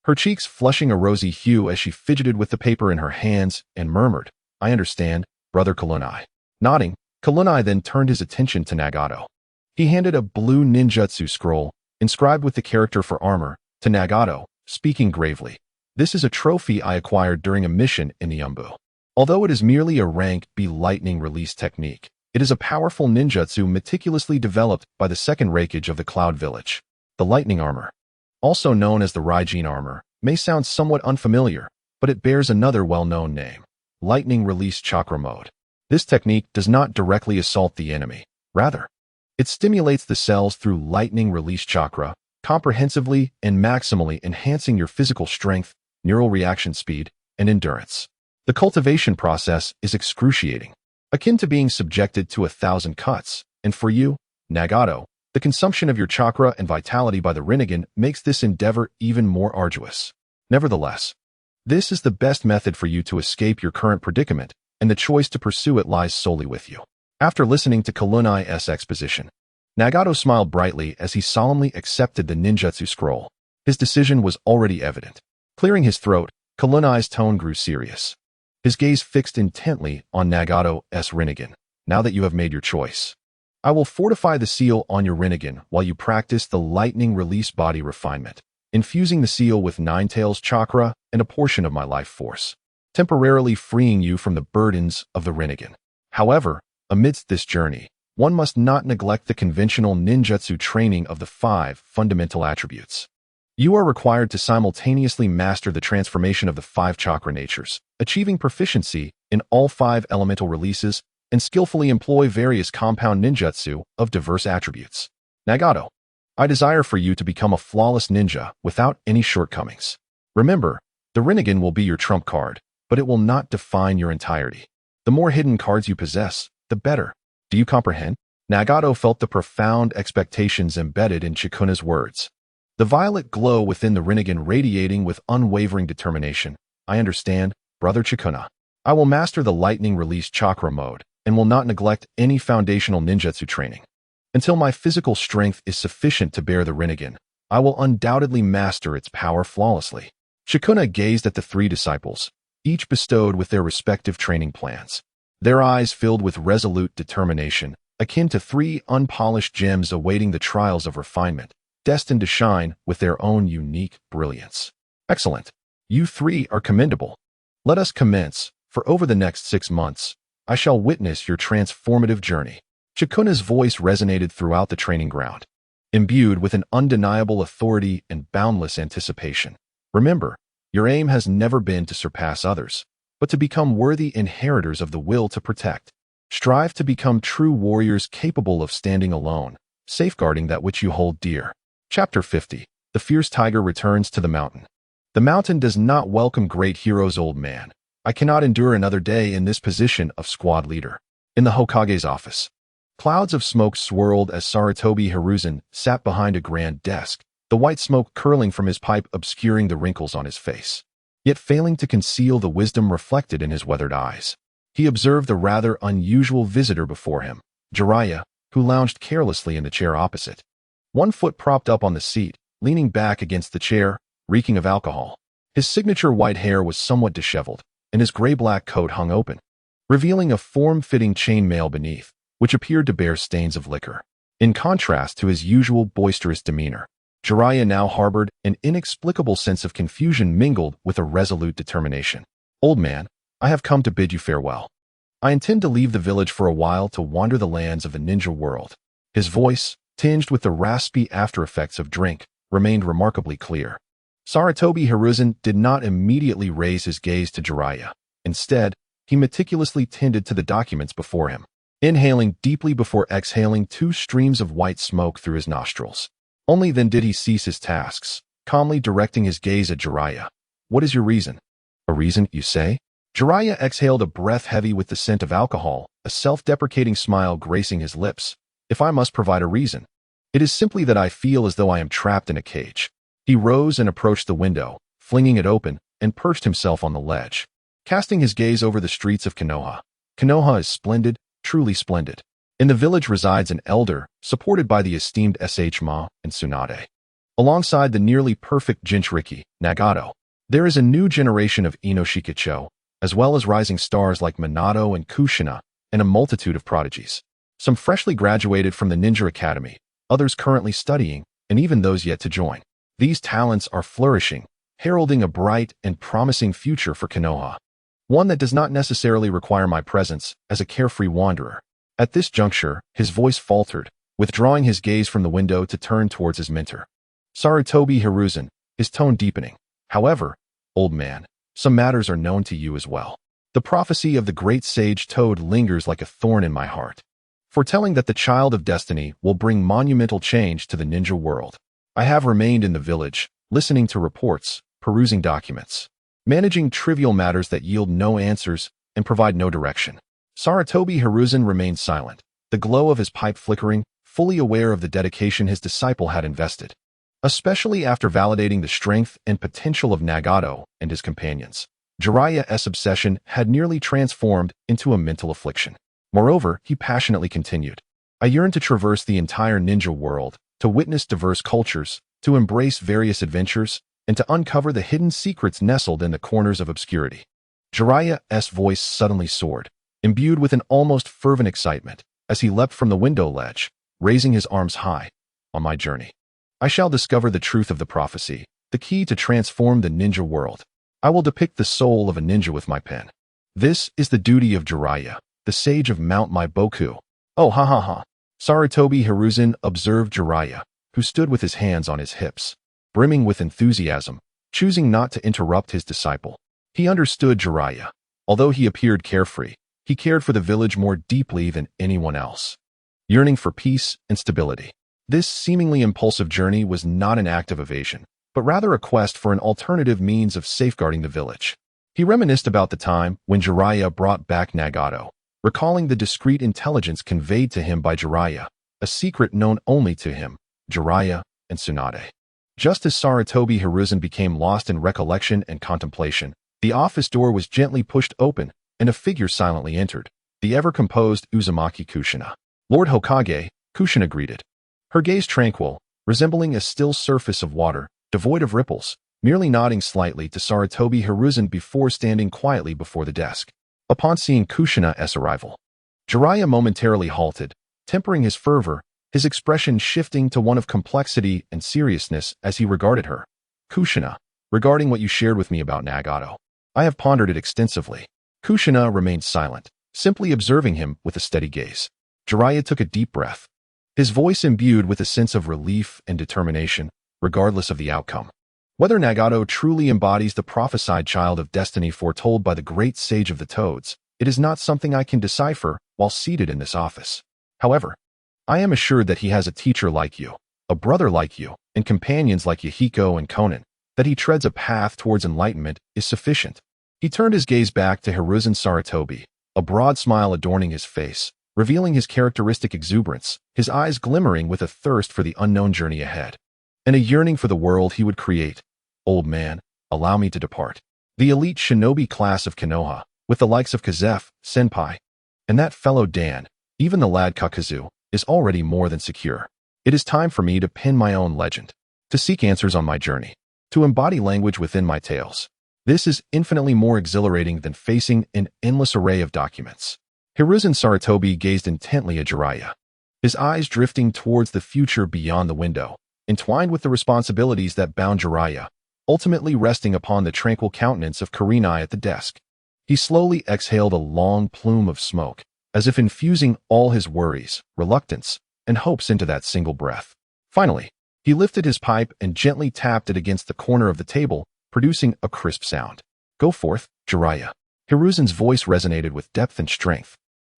her cheeks flushing a rosy hue as she fidgeted with the paper in her hands and murmured, I understand, Brother Kulunai. Nodding, Kulunai then turned his attention to Nagato. He handed a blue ninjutsu scroll, inscribed with the character for armor, to Nagato, speaking gravely. This is a trophy I acquired during a mission in the Umbu. Although it is merely a rank B lightning release technique, it is a powerful ninjutsu meticulously developed by the second Raikage of the Cloud Village. The lightning armor, also known as the Raijin armor, may sound somewhat unfamiliar, but it bears another well-known name: lightning release chakra mode. This technique does not directly assault the enemy. Rather, it stimulates the cells through lightning release chakra, comprehensively and maximally enhancing your physical strength, neural reaction speed, and endurance. The cultivation process is excruciating, akin to being subjected to 1,000 cuts, and for you, Nagato, the consumption of your chakra and vitality by the Rinnegan makes this endeavor even more arduous. Nevertheless, this is the best method for you to escape your current predicament, and the choice to pursue it lies solely with you. After listening to Kalunai's exposition, Nagato smiled brightly as he solemnly accepted the ninjutsu scroll. His decision was already evident. Clearing his throat, Kalunai's tone grew serious. His gaze fixed intently on Nagato's Rinnegan. Now that you have made your choice, I will fortify the seal on your Rinnegan while you practice the lightning release body refinement, infusing the seal with Ninetales chakra and a portion of my life force, temporarily freeing you from the burdens of the Rinnegan. However, amidst this journey, one must not neglect the conventional ninjutsu training of the 5 fundamental attributes. You are required to simultaneously master the transformation of the 5 chakra natures, achieving proficiency in all 5 elemental releases, and skillfully employ various compound ninjutsu of diverse attributes. Nagato, I desire for you to become a flawless ninja without any shortcomings. Remember, the Rinnegan will be your trump card, but it will not define your entirety. The more hidden cards you possess, the better. Do you comprehend? Nagato felt the profound expectations embedded in Chikuna's words. The violet glow within the Rinnegan radiating with unwavering determination. I understand, brother Chikuna. I will master the lightning release chakra mode, and will not neglect any foundational ninjutsu training. Until my physical strength is sufficient to bear the Rinnegan, I will undoubtedly master its power flawlessly. Chikuna gazed at the 3 disciples, each bestowed with their respective training plans. Their eyes filled with resolute determination, akin to 3 unpolished gems awaiting the trials of refinement, destined to shine with their own unique brilliance. Excellent. You 3 are commendable. Let us commence, for over the next 6 months, I shall witness your transformative journey. Chikuna's voice resonated throughout the training ground, imbued with an undeniable authority and boundless anticipation. Remember, your aim has never been to surpass others, but to become worthy inheritors of the will to protect. Strive to become true warriors capable of standing alone, safeguarding that which you hold dear. Chapter 50. The fierce tiger returns to the mountain. The mountain does not welcome great heroes, old man. I cannot endure another day in this position of squad leader. In the Hokage's office, clouds of smoke swirled as Sarutobi Hiruzen sat behind a grand desk, the white smoke curling from his pipe obscuring the wrinkles on his face, yet failing to conceal the wisdom reflected in his weathered eyes. He observed the rather unusual visitor before him, Jiraiya, who lounged carelessly in the chair opposite. One foot propped up on the seat, leaning back against the chair, reeking of alcohol. His signature white hair was somewhat disheveled, and his gray-black coat hung open, revealing a form-fitting chainmail beneath, which appeared to bear stains of liquor. In contrast to his usual boisterous demeanor, Jiraiya now harbored an inexplicable sense of confusion mingled with a resolute determination. Old man, I have come to bid you farewell. I intend to leave the village for a while to wander the lands of the ninja world. His voice, tinged with the raspy after-effects of drink, remained remarkably clear. Sarutobi Hiruzen did not immediately raise his gaze to Jiraiya. Instead, he meticulously tended to the documents before him, inhaling deeply before exhaling 2 streams of white smoke through his nostrils. Only then did he cease his tasks, calmly directing his gaze at Jiraiya. What is your reason? A reason, you say? Jiraiya exhaled a breath heavy with the scent of alcohol, a self-deprecating smile gracing his lips. If I must provide a reason, it is simply that I feel as though I am trapped in a cage. He rose and approached the window, flinging it open, and perched himself on the ledge, casting his gaze over the streets of Konoha. Konoha is splendid, truly splendid. In the village resides an elder, supported by the esteemed Ma and Tsunade. Alongside the nearly perfect Jinchūriki, Nagato, there is a new generation of Inoshikacho, as well as rising stars like Minato and Kushina, and a multitude of prodigies. Some freshly graduated from the Ninja Academy, others currently studying, and even those yet to join. These talents are flourishing, heralding a bright and promising future for Konoha, one that does not necessarily require my presence as a carefree wanderer. At this juncture, his voice faltered, withdrawing his gaze from the window to turn towards his mentor, Sarutobi Hiruzen, his tone deepening. However, old man, some matters are known to you as well. The prophecy of the great sage Toad lingers like a thorn in my heart, foretelling that the child of destiny will bring monumental change to the ninja world. I have remained in the village, listening to reports, perusing documents, managing trivial matters that yield no answers and provide no direction. Sarutobi Hiruzen remained silent, the glow of his pipe flickering, fully aware of the dedication his disciple had invested, especially after validating the strength and potential of Nagato and his companions. Jiraiya's obsession had nearly transformed into a mental affliction. Moreover, he passionately continued, I yearn to traverse the entire ninja world, to witness diverse cultures, to embrace various adventures, and to uncover the hidden secrets nestled in the corners of obscurity. Jiraiya's voice suddenly soared, imbued with an almost fervent excitement, as he leapt from the window ledge, raising his arms high. On my journey, I shall discover the truth of the prophecy, the key to transform the ninja world. I will depict the soul of a ninja with my pen. This is the duty of Jiraiya, the sage of Mount Maiboku. Oh ha ha ha. Sarutobi Hiruzen observed Jiraiya, who stood with his hands on his hips, brimming with enthusiasm, choosing not to interrupt his disciple. He understood Jiraiya. Although he appeared carefree, he cared for the village more deeply than anyone else, yearning for peace and stability. This seemingly impulsive journey was not an act of evasion, but rather a quest for an alternative means of safeguarding the village. He reminisced about the time when Jiraiya brought back Nagato, recalling the discreet intelligence conveyed to him by Jiraiya, a secret known only to him, Jiraiya, and Tsunade. Just as Sarutobi Hiruzen became lost in recollection and contemplation, the office door was gently pushed open, and a figure silently entered, the ever-composed Uzumaki Kushina. Lord Hokage, Kushina greeted. Her gaze tranquil, resembling a still surface of water, devoid of ripples, merely nodding slightly to Sarutobi Hiruzen before standing quietly before the desk. Upon seeing Kushina's arrival, Jiraiya momentarily halted, tempering his fervor, his expression shifting to one of complexity and seriousness as he regarded her. Kushina, regarding what you shared with me about Nagato, I have pondered it extensively. Kushina remained silent, simply observing him with a steady gaze. Jiraiya took a deep breath, his voice imbued with a sense of relief and determination, regardless of the outcome. Whether Nagato truly embodies the prophesied child of destiny foretold by the great sage of the Toads, it is not something I can decipher while seated in this office. However, I am assured that he has a teacher like you, a brother like you, and companions like Yahiko and Konan. That he treads a path towards enlightenment is sufficient. He turned his gaze back to Hiruzen Sarutobi, a broad smile adorning his face, revealing his characteristic exuberance, his eyes glimmering with a thirst for the unknown journey ahead, and a yearning for the world he would create. Old man, allow me to depart. The elite shinobi class of Konoha, with the likes of Kazef, Senpai, and that fellow Dan, even the lad Kakazu, is already more than secure. It is time for me to pen my own legend, to seek answers on my journey, to embody language within my tales. This is infinitely more exhilarating than facing an endless array of documents. Hiruzen Sarutobi gazed intently at Jiraiya, his eyes drifting towards the future beyond the window, entwined with the responsibilities that bound Jiraiya, ultimately resting upon the tranquil countenance of Kurenai at the desk. He slowly exhaled a long plume of smoke, as if infusing all his worries, reluctance, and hopes into that single breath. Finally, he lifted his pipe and gently tapped it against the corner of the table, producing a crisp sound. Go forth, Jiraiya. Hiruzen's voice resonated with depth and strength,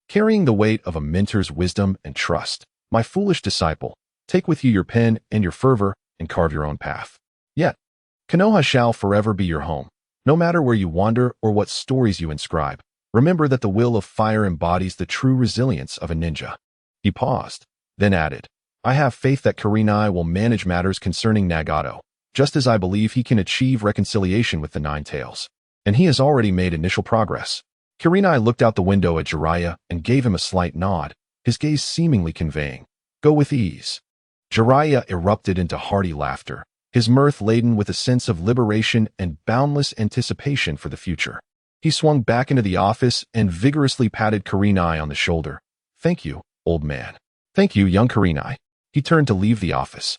carrying the weight of a mentor's wisdom and trust. My foolish disciple, take with you your pen and your fervor and carve your own path. Yet, Konoha shall forever be your home. No matter where you wander or what stories you inscribe, remember that the will of fire embodies the true resilience of a ninja. He paused, then added, I have faith that Kurenai will manage matters concerning Nagato, just as I believe he can achieve reconciliation with the Nine Tails. And he has already made initial progress. Kurenai looked out the window at Jiraiya and gave him a slight nod, his gaze seemingly conveying, go with ease. Jiraiya erupted into hearty laughter, his mirth laden with a sense of liberation and boundless anticipation for the future. He swung back into the office and vigorously patted Kurenai on the shoulder. Thank you, old man. Thank you, young Kurenai. He turned to leave the office,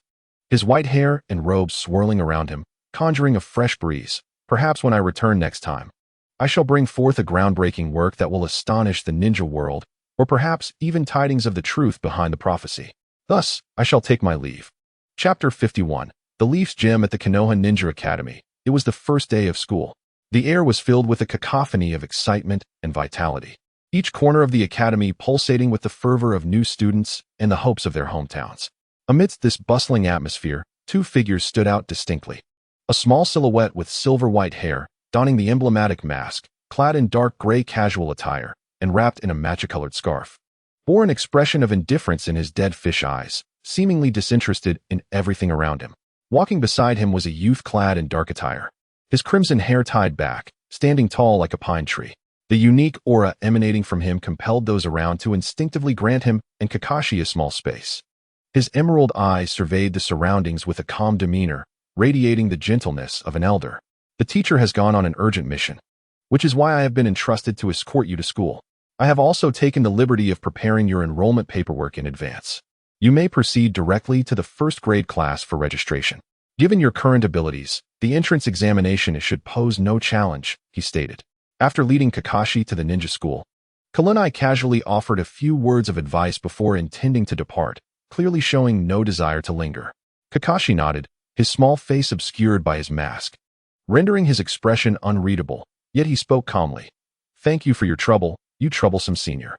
his white hair and robes swirling around him, conjuring a fresh breeze. Perhaps when I return next time, I shall bring forth a groundbreaking work that will astonish the ninja world, or perhaps even tidings of the truth behind the prophecy. Thus, I shall take my leave. Chapter 51. The Leaf's Gem at the Konoha Ninja Academy. It was the first day of school. The air was filled with a cacophony of excitement and vitality. Each corner of the academy pulsating with the fervor of new students and the hopes of their hometowns. Amidst this bustling atmosphere, two figures stood out distinctly. A small silhouette with silver-white hair, donning the emblematic mask, clad in dark gray casual attire, and wrapped in a matcha-colored scarf, bore an expression of indifference in his dead fish eyes, seemingly disinterested in everything around him. Walking beside him was a youth clad in dark attire, his crimson hair tied back, standing tall like a pine tree. The unique aura emanating from him compelled those around to instinctively grant him and Kakashi a small space. His emerald eyes surveyed the surroundings with a calm demeanor, radiating the gentleness of an elder. The teacher has gone on an urgent mission, which is why I have been entrusted to escort you to school. I have also taken the liberty of preparing your enrollment paperwork in advance. You may proceed directly to the first grade class for registration. Given your current abilities, the entrance examination should pose no challenge, he stated. After leading Kakashi to the ninja school, Kurenai casually offered a few words of advice before intending to depart, clearly showing no desire to linger. Kakashi nodded, his small face obscured by his mask, rendering his expression unreadable, yet he spoke calmly. Thank you for your trouble, you troublesome senior.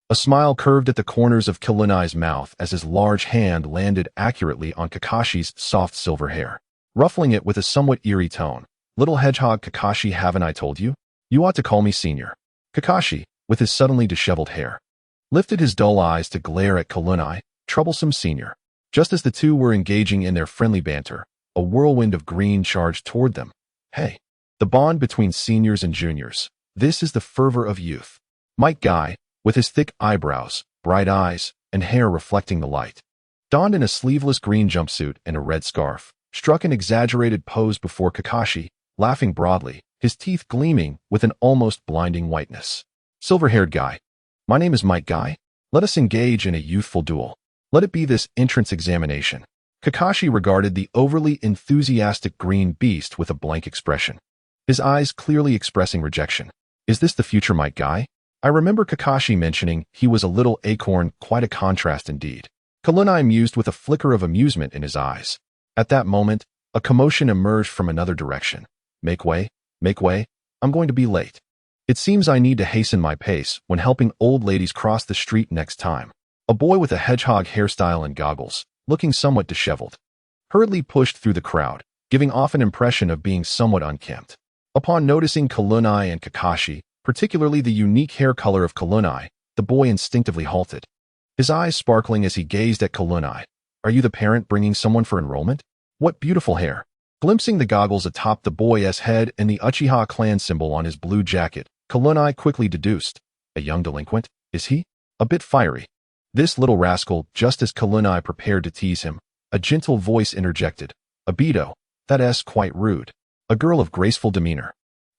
A smile curved at the corners of Kurenai's mouth as his large hand landed accurately on Kakashi's soft silver hair, ruffling it with a somewhat eerie tone. Little hedgehog Kakashi, haven't I told you? You ought to call me senior. Kakashi, with his suddenly disheveled hair, lifted his dull eyes to glare at Kurenai, troublesome senior. Just as the two were engaging in their friendly banter, a whirlwind of green charged toward them. Hey, the bond between seniors and juniors. This is the fervor of youth. Mike Guy, with his thick eyebrows, bright eyes, and hair reflecting the light, donned in a sleeveless green jumpsuit and a red scarf, struck an exaggerated pose before Kakashi, laughing broadly, his teeth gleaming with an almost blinding whiteness. Silver-haired guy. My name is Mike Guy. Let us engage in a youthful duel. Let it be this entrance examination. Kakashi regarded the overly enthusiastic green beast with a blank expression, his eyes clearly expressing rejection. Is this the future Mike Guy? I remember Kakashi mentioning he was a little acorn, quite a contrast indeed. Kurenai mused with a flicker of amusement in his eyes. At that moment, a commotion emerged from another direction. Make way, I'm going to be late. It seems I need to hasten my pace when helping old ladies cross the street next time. A boy with a hedgehog hairstyle and goggles, looking somewhat disheveled, hurriedly pushed through the crowd, giving off an impression of being somewhat unkempt. Upon noticing Kurenai and Kakashi, particularly the unique hair color of Kurenai, the boy instinctively halted, his eyes sparkling as he gazed at Kurenai. Are you the parent bringing someone for enrollment? What beautiful hair! Glimpsing the goggles atop the boy's head and the Uchiha clan symbol on his blue jacket, Kurenai quickly deduced. A young delinquent, is he? A bit fiery. This little rascal, just as Kurenai prepared to tease him, a gentle voice interjected. Abito, that's quite rude. A girl of graceful demeanor,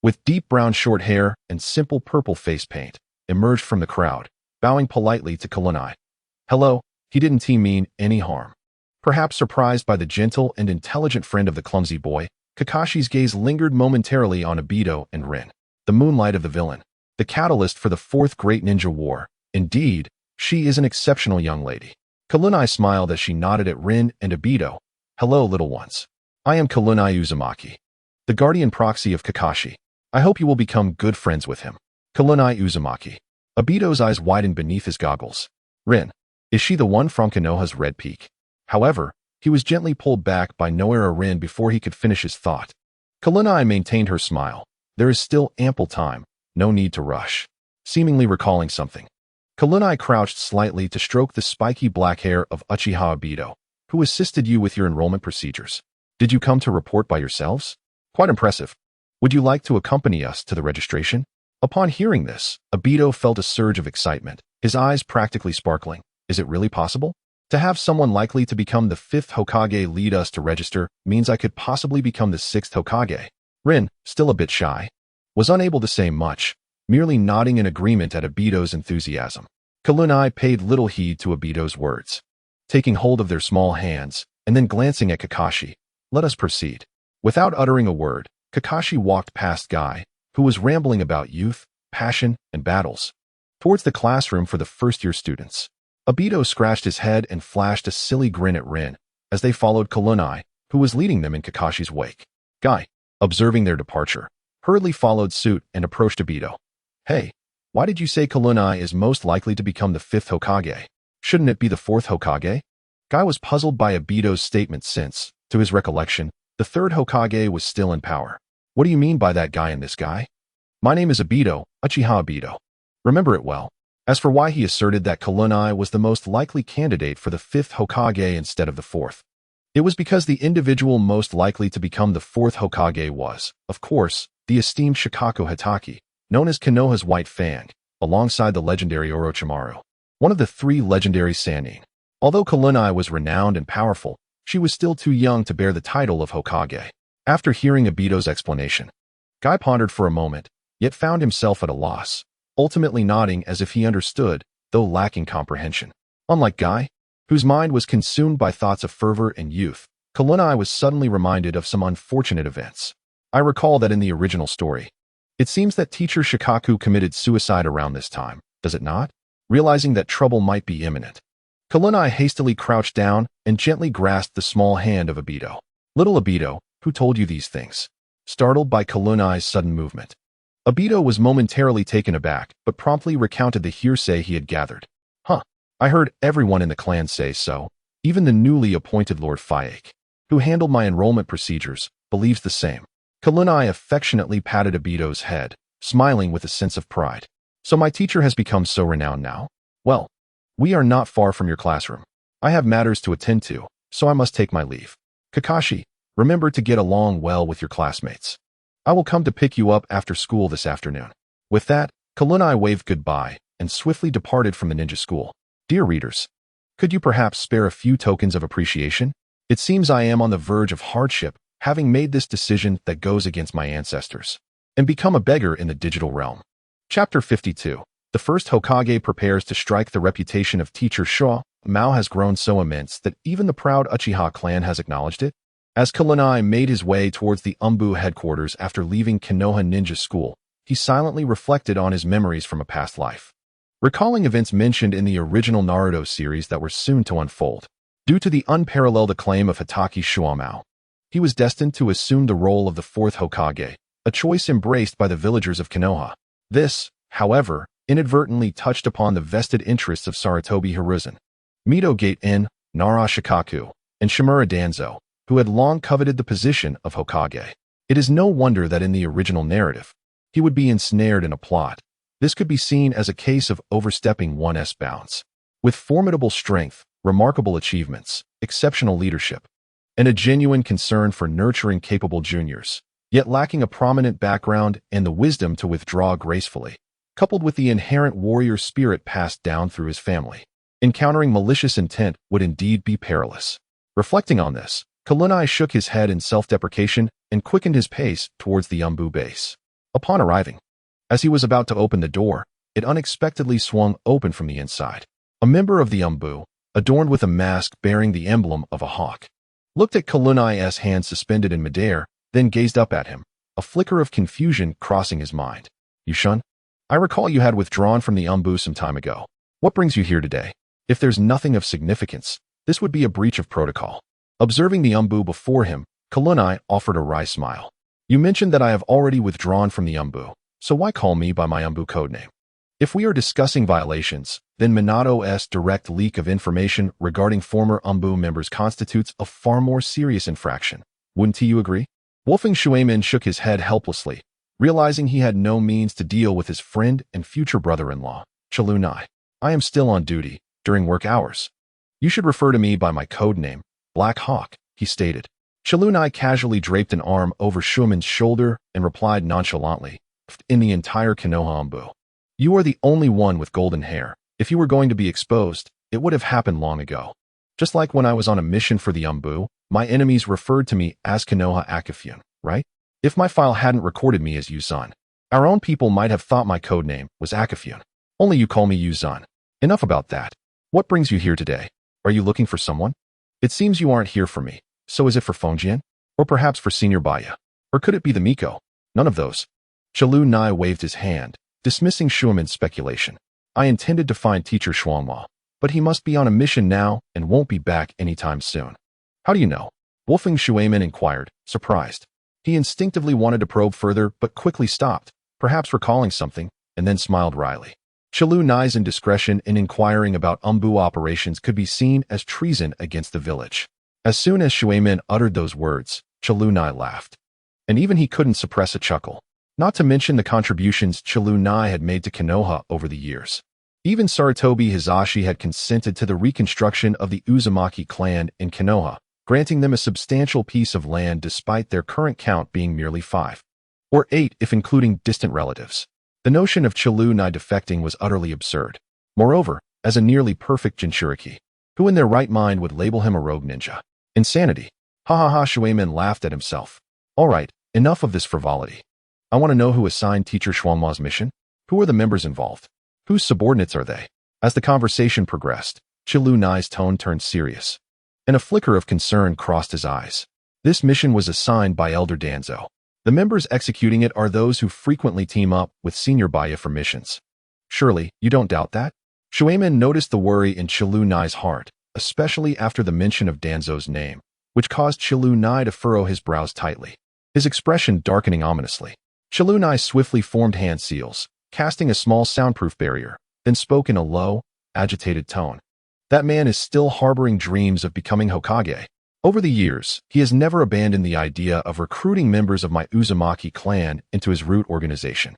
with deep brown short hair and simple purple face paint, emerged from the crowd, bowing politely to Kurenai. Hello, he didn't mean any harm. Perhaps surprised by the gentle and intelligent friend of the clumsy boy, Kakashi's gaze lingered momentarily on Abito and Rin, the moonlight of the villain, the catalyst for the fourth great ninja war. Indeed, she is an exceptional young lady. Kurenai smiled as she nodded at Rin and Abito. Hello, little ones. I am Kurenai Uzumaki, the guardian proxy of Kakashi. I hope you will become good friends with him. Kurenai Uzumaki. Abito's eyes widened beneath his goggles. Rin, is she the one from Konoha's Red Peak? However, he was gently pulled back by Noera Rin before he could finish his thought. Kurenai maintained her smile. There is still ample time, no need to rush. Seemingly recalling something, Kurenai crouched slightly to stroke the spiky black hair of Uchiha Abito, who assisted you with your enrollment procedures. Did you come to report by yourselves? Quite impressive. Would you like to accompany us to the registration? Upon hearing this, Abito felt a surge of excitement, his eyes practically sparkling. Is it really possible? To have someone likely to become the 5th Hokage lead us to register means I could possibly become the 6th Hokage. Rin, still a bit shy, was unable to say much, merely nodding in agreement at Abito's enthusiasm. Kurenai paid little heed to Abito's words, taking hold of their small hands, and then glancing at Kakashi. Let us proceed. Without uttering a word, Kakashi walked past Guy, who was rambling about youth, passion, and battles, towards the classroom for the first-year students. Abito scratched his head and flashed a silly grin at Rin as they followed Kurenai, who was leading them in Kakashi's wake. Guy, observing their departure, hurriedly followed suit and approached Obito. Hey, why did you say Kurenai is most likely to become the 5th Hokage? Shouldn't it be the 4th Hokage? Guy was puzzled by Obito's statement since, to his recollection, the 3rd Hokage was still in power. What do you mean by that guy and this guy? My name is Obito, Uchiha Obito. Remember it well. As for why he asserted that Kurenai was the most likely candidate for the 5th Hokage instead of the 4th. It was because the individual most likely to become the 4th Hokage was, of course, the esteemed Shikaku Hatake, known as Konoha's White Fang, alongside the legendary Orochimaru, one of the 3 legendary Sannin. Although Kurenai was renowned and powerful, she was still too young to bear the title of Hokage. After hearing Obito's explanation, Guy pondered for a moment, yet found himself at a loss, ultimately nodding as if he understood, though lacking comprehension. Unlike Guy, whose mind was consumed by thoughts of fervor and youth, Kurenai was suddenly reminded of some unfortunate events. I recall that in the original story, it seems that teacher Shikaku committed suicide around this time, does it not? Realizing that trouble might be imminent, Kurenai hastily crouched down and gently grasped the small hand of Obito. Little Obito, who told you these things? Startled by Kurenai's sudden movement, Obito was momentarily taken aback, but promptly recounted the hearsay he had gathered. I heard everyone in the clan say so. Even the newly appointed Lord Fayake, who handled my enrollment procedures, believes the same. Kurenai affectionately patted Obito's head, smiling with a sense of pride. So my teacher has become so renowned now? Well, we are not far from your classroom. I have matters to attend to, so I must take my leave. Kakashi, remember to get along well with your classmates. I will come to pick you up after school this afternoon. With that, Kurenai waved goodbye and swiftly departed from the ninja school. Dear readers, could you perhaps spare a few tokens of appreciation? It seems I am on the verge of hardship, having made this decision that goes against my ancestors, and become a beggar in the digital realm. Chapter 52. The first Hokage prepares to strike. The reputation of teacher Shaw Mao has grown so immense that even the proud Uchiha clan has acknowledged it. As Kurenai made his way towards the Umbu headquarters after leaving Konoha Ninja School, he silently reflected on his memories from a past life, recalling events mentioned in the original Naruto series that were soon to unfold. Due to the unparalleled acclaim of Hatake Shuamao, he was destined to assume the role of the 4th Hokage, a choice embraced by the villagers of Konoha. This, however, inadvertently touched upon the vested interests of Sarutobi Hiruzen, Mito Gate-in, Nara Shikaku, and Shimura Danzo, who had long coveted the position of Hokage. It is no wonder that in the original narrative, he would be ensnared in a plot. This could be seen as a case of overstepping one's bounds. With formidable strength, remarkable achievements, exceptional leadership, and a genuine concern for nurturing capable juniors, yet lacking a prominent background and the wisdom to withdraw gracefully, coupled with the inherent warrior spirit passed down through his family, encountering malicious intent would indeed be perilous. Reflecting on this, Kurenai shook his head in self-deprecation and quickened his pace towards the Umbu base. Upon arriving, as he was about to open the door, it unexpectedly swung open from the inside. A member of the Umbu, adorned with a mask bearing the emblem of a hawk, looked at Kurenai's hand suspended in midair, then gazed up at him, a flicker of confusion crossing his mind. Yushun, I recall you had withdrawn from the Umbu some time ago. What brings you here today? If there's nothing of significance, this would be a breach of protocol. Observing the Umbu before him, Kurenai offered a wry smile. You mentioned that I have already withdrawn from the Umbu, so why call me by my Umbu codename? If we are discussing violations, then Minato's direct leak of information regarding former Umbu members constitutes a far more serious infraction. Wouldn't you agree? Wolfing Shuemin shook his head helplessly, realizing he had no means to deal with his friend and future brother-in-law, Chalunai. I am still on duty, during work hours. You should refer to me by my codename, Black Hawk, he stated. Chalunai casually draped an arm over Shuemin's shoulder and replied nonchalantly, in the entire Konoha Umbu, you are the only one with golden hair. If you were going to be exposed, it would have happened long ago. Just like when I was on a mission for the Umbu, my enemies referred to me as Konoha Akifune, right? If my file hadn't recorded me as Yuzan, our own people might have thought my codename was Akifune. Only you call me Yuzan. Enough about that. What brings you here today? Are you looking for someone? It seems you aren't here for me. So is it for Fonjian? Or perhaps for Senior Baya? Or could it be the Miko? None of those. Chalunai waved his hand, dismissing Shuemin's speculation. I intended to find Teacher Xuanhua, but he must be on a mission now and won't be back anytime soon. How do you know? Wolfing Shuemin inquired, surprised. He instinctively wanted to probe further, but quickly stopped, perhaps recalling something, and then smiled wryly. Chilu Nai's indiscretion in inquiring about Umbu operations could be seen as treason against the village. As soon as Shuemin uttered those words, Chilu Nai laughed. And even he couldn't suppress a chuckle. Not to mention the contributions Chilu Nai had made to Konoha over the years. Even Sarutobi Hizashi had consented to the reconstruction of the Uzumaki clan in Konoha, granting them a substantial piece of land despite their current count being merely 5. Or 8 if including distant relatives. The notion of Chilu Nai defecting was utterly absurd. Moreover, as a nearly perfect Jinchūriki, who in their right mind would label him a rogue ninja? Insanity. Ha ha ha, Shuemin laughed at himself. All right, enough of this frivolity. I want to know who assigned teacher Xuanhua's mission. Who are the members involved? Whose subordinates are they? As the conversation progressed, Chilu Nai's tone turned serious, and a flicker of concern crossed his eyes. This mission was assigned by Elder Danzo. The members executing it are those who frequently team up with Senior Baya for missions. Surely, you don't doubt that? Shuemin noticed the worry in Chilu Nai's heart, especially after the mention of Danzo's name, which caused Chilu Nai to furrow his brows tightly, his expression darkening ominously. Chilu Nai swiftly formed hand seals, casting a small soundproof barrier, then spoke in a low, agitated tone. That man is still harboring dreams of becoming Hokage. Over the years, he has never abandoned the idea of recruiting members of my Uzumaki clan into his root organization.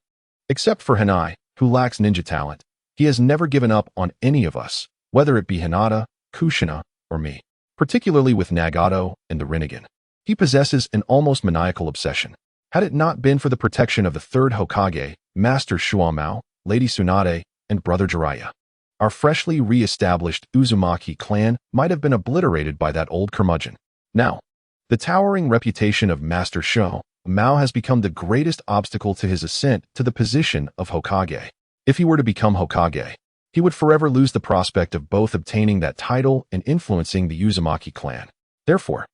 Except for Hanai, who lacks ninja talent, he has never given up on any of us, whether it be Hinata, Kushina, or me. Particularly with Nagato and the Rinnegan. He possesses an almost maniacal obsession. Had it not been for the protection of the third Hokage, Master Shuamao, Lady Tsunade, and Brother Jiraiya, our freshly re-established Uzumaki clan might have been obliterated by that old curmudgeon. Now, the towering reputation of Master Shuamao has become the greatest obstacle to his ascent to the position of Hokage. If he were to become Hokage, he would forever lose the prospect of both obtaining that title and influencing the Uzumaki clan. Therefore,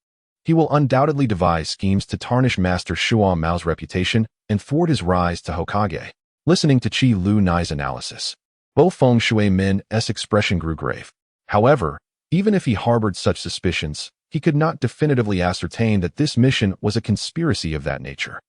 he will undoubtedly devise schemes to tarnish Master Shuamao's reputation and thwart his rise to Hokage. Listening to Chilu Nai's analysis, Feng Shuemin's expression grew grave. However, even if he harbored such suspicions, he could not definitively ascertain that this mission was a conspiracy of that nature.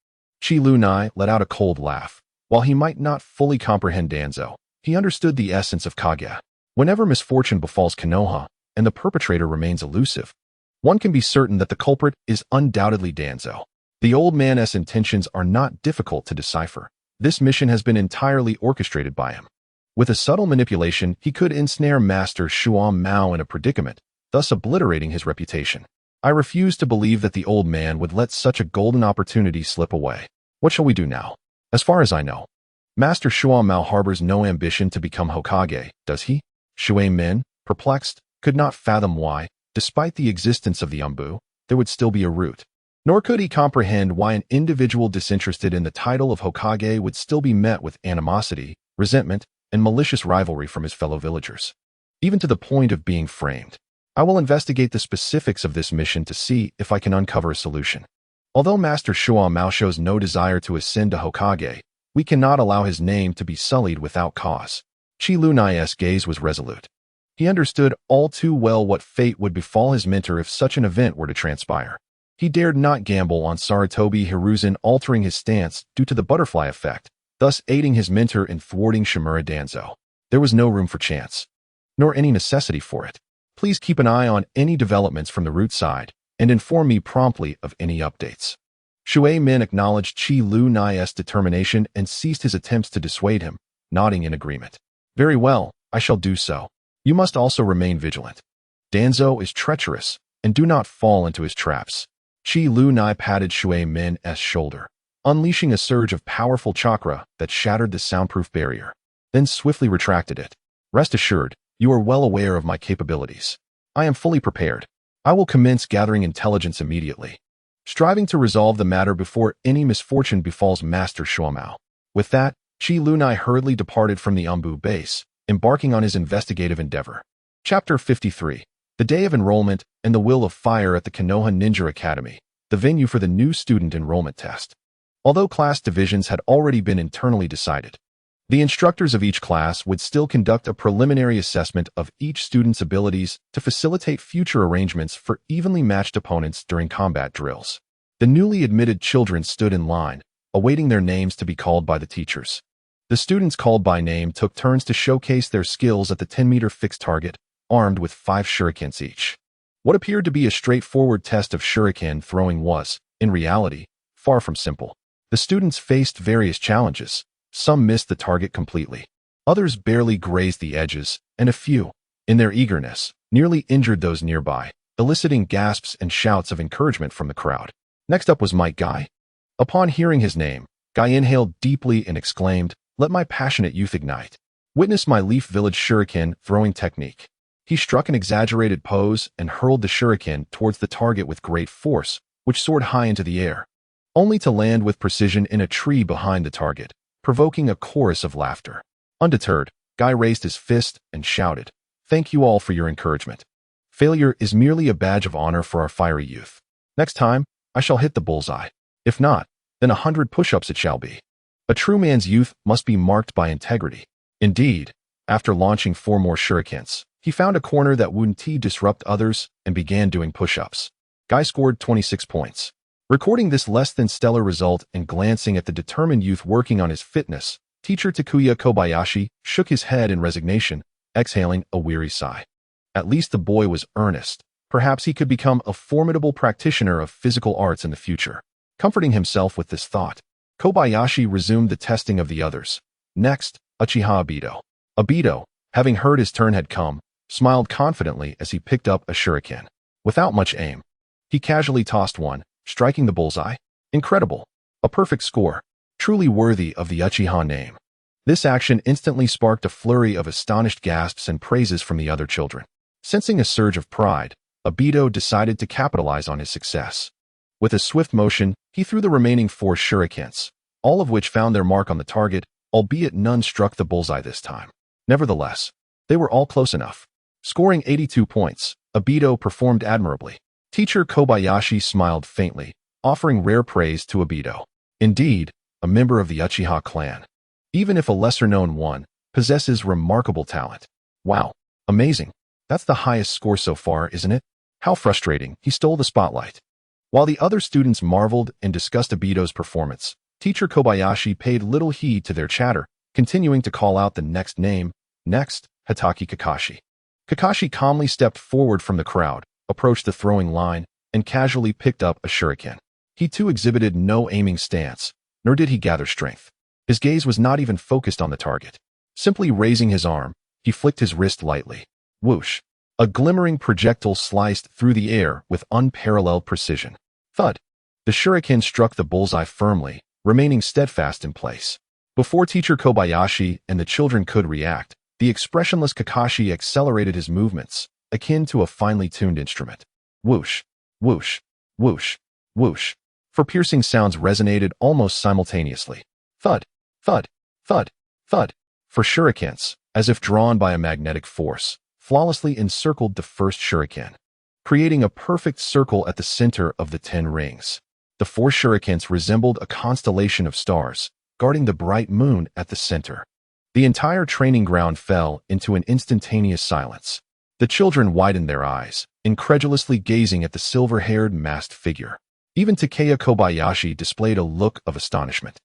Chilu Nai let out a cold laugh. While he might not fully comprehend Danzo, he understood the essence of Kage. Whenever misfortune befalls Konoha, and the perpetrator remains elusive, one can be certain that the culprit is undoubtedly Danzo. The old man's intentions are not difficult to decipher. This mission has been entirely orchestrated by him. With a subtle manipulation, he could ensnare Master Shuamao in a predicament, thus obliterating his reputation. I refuse to believe that the old man would let such a golden opportunity slip away. What shall we do now? As far as I know, Master Shuamao harbors no ambition to become Hokage, does he? Shuemin, perplexed, could not fathom why, despite the existence of the Umbu, there would still be a root. Nor could he comprehend why an individual disinterested in the title of Hokage would still be met with animosity, resentment, and malicious rivalry from his fellow villagers, even to the point of being framed. I will investigate the specifics of this mission to see if I can uncover a solution. Although Master Shuamao shows no desire to ascend to Hokage, we cannot allow his name to be sullied without cause. Chilu Nai's gaze was resolute. He understood all too well what fate would befall his mentor if such an event were to transpire. He dared not gamble on Sarutobi Hiruzen altering his stance due to the butterfly effect, thus aiding his mentor in thwarting Shimura Danzo. There was no room for chance, nor any necessity for it. Please keep an eye on any developments from the root side, and inform me promptly of any updates. Shuemin acknowledged Chilu Nai's determination and ceased his attempts to dissuade him, nodding in agreement. Very well, I shall do so. You must also remain vigilant. Danzo is treacherous, and do not fall into his traps. Chilu Nai patted Shuemin's shoulder, unleashing a surge of powerful chakra that shattered the soundproof barrier, then swiftly retracted it. Rest assured, you are well aware of my capabilities. I am fully prepared. I will commence gathering intelligence immediately, striving to resolve the matter before any misfortune befalls Master Shuamao. With that, Chilu Nai hurriedly departed from the Umbu base, embarking on his investigative endeavor. Chapter 53. The Day of Enrollment and the Will of Fire at the Konoha Ninja Academy, the venue for the new student enrollment test. Although class divisions had already been internally decided, the instructors of each class would still conduct a preliminary assessment of each student's abilities to facilitate future arrangements for evenly matched opponents during combat drills. The newly admitted children stood in line, awaiting their names to be called by the teachers. The students called by name took turns to showcase their skills at the 10-meter fixed target, armed with 5 shurikens each. What appeared to be a straightforward test of shuriken throwing was, in reality, far from simple. The students faced various challenges. Some missed the target completely. Others barely grazed the edges, and a few, in their eagerness, nearly injured those nearby, eliciting gasps and shouts of encouragement from the crowd. Next up was Mike Guy. Upon hearing his name, Guy inhaled deeply and exclaimed, "Let my passionate youth ignite. Witness my Leaf Village shuriken throwing technique." He struck an exaggerated pose and hurled the shuriken towards the target with great force, which soared high into the air, only to land with precision in a tree behind the target, provoking a chorus of laughter. Undeterred, Guy raised his fist and shouted, "Thank you all for your encouragement. Failure is merely a badge of honor for our fiery youth. Next time, I shall hit the bullseye. If not, then 100 push-ups it shall be." A true man's youth must be marked by integrity. Indeed, after launching 4 more shurikens, he found a corner that wouldn't disrupt others and began doing push-ups. Guy scored 26 points. Recording this less than stellar result and glancing at the determined youth working on his fitness, teacher Takuya Kobayashi shook his head in resignation, exhaling a weary sigh. At least the boy was earnest. Perhaps he could become a formidable practitioner of physical arts in the future. Comforting himself with this thought, Kobayashi resumed the testing of the others. Next, Uchiha Obito. Obito, having heard his turn had come, smiled confidently as he picked up a shuriken. Without much aim, he casually tossed one, striking the bullseye. Incredible. A perfect score. Truly worthy of the Uchiha name. This action instantly sparked a flurry of astonished gasps and praises from the other children. Sensing a surge of pride, Obito decided to capitalize on his success. With a swift motion, he threw the remaining 4 shurikens, all of which found their mark on the target, albeit none struck the bullseye this time. Nevertheless, they were all close enough. Scoring 82 points, Obito performed admirably. Teacher Kobayashi smiled faintly, offering rare praise to Obito. Indeed, a member of the Uchiha clan, even if a lesser-known one, possesses remarkable talent. Wow, amazing. That's the highest score so far, isn't it? How frustrating, he stole the spotlight. While the other students marveled and discussed Obito's performance, teacher Kobayashi paid little heed to their chatter, continuing to call out the next name. Next, Hatake Kakashi. Kakashi calmly stepped forward from the crowd, approached the throwing line, and casually picked up a shuriken. He too exhibited no aiming stance, nor did he gather strength. His gaze was not even focused on the target. Simply raising his arm, he flicked his wrist lightly. Whoosh! A glimmering projectile sliced through the air with unparalleled precision. Thud! The shuriken struck the bullseye firmly, remaining steadfast in place. Before teacher Kobayashi and the children could react, the expressionless Kakashi accelerated his movements, akin to a finely tuned instrument. Whoosh! Whoosh! Whoosh! Whoosh! For piercing sounds resonated almost simultaneously. Thud! Thud! Thud! Thud! For shurikens, as if drawn by a magnetic force, flawlessly encircled the first shuriken, creating a perfect circle at the center of the 10 rings. The 4 shurikens resembled a constellation of stars, guarding the bright moon at the center. The entire training ground fell into an instantaneous silence. The children widened their eyes, incredulously gazing at the silver-haired masked figure. Even Takeya Kobayashi displayed a look of astonishment.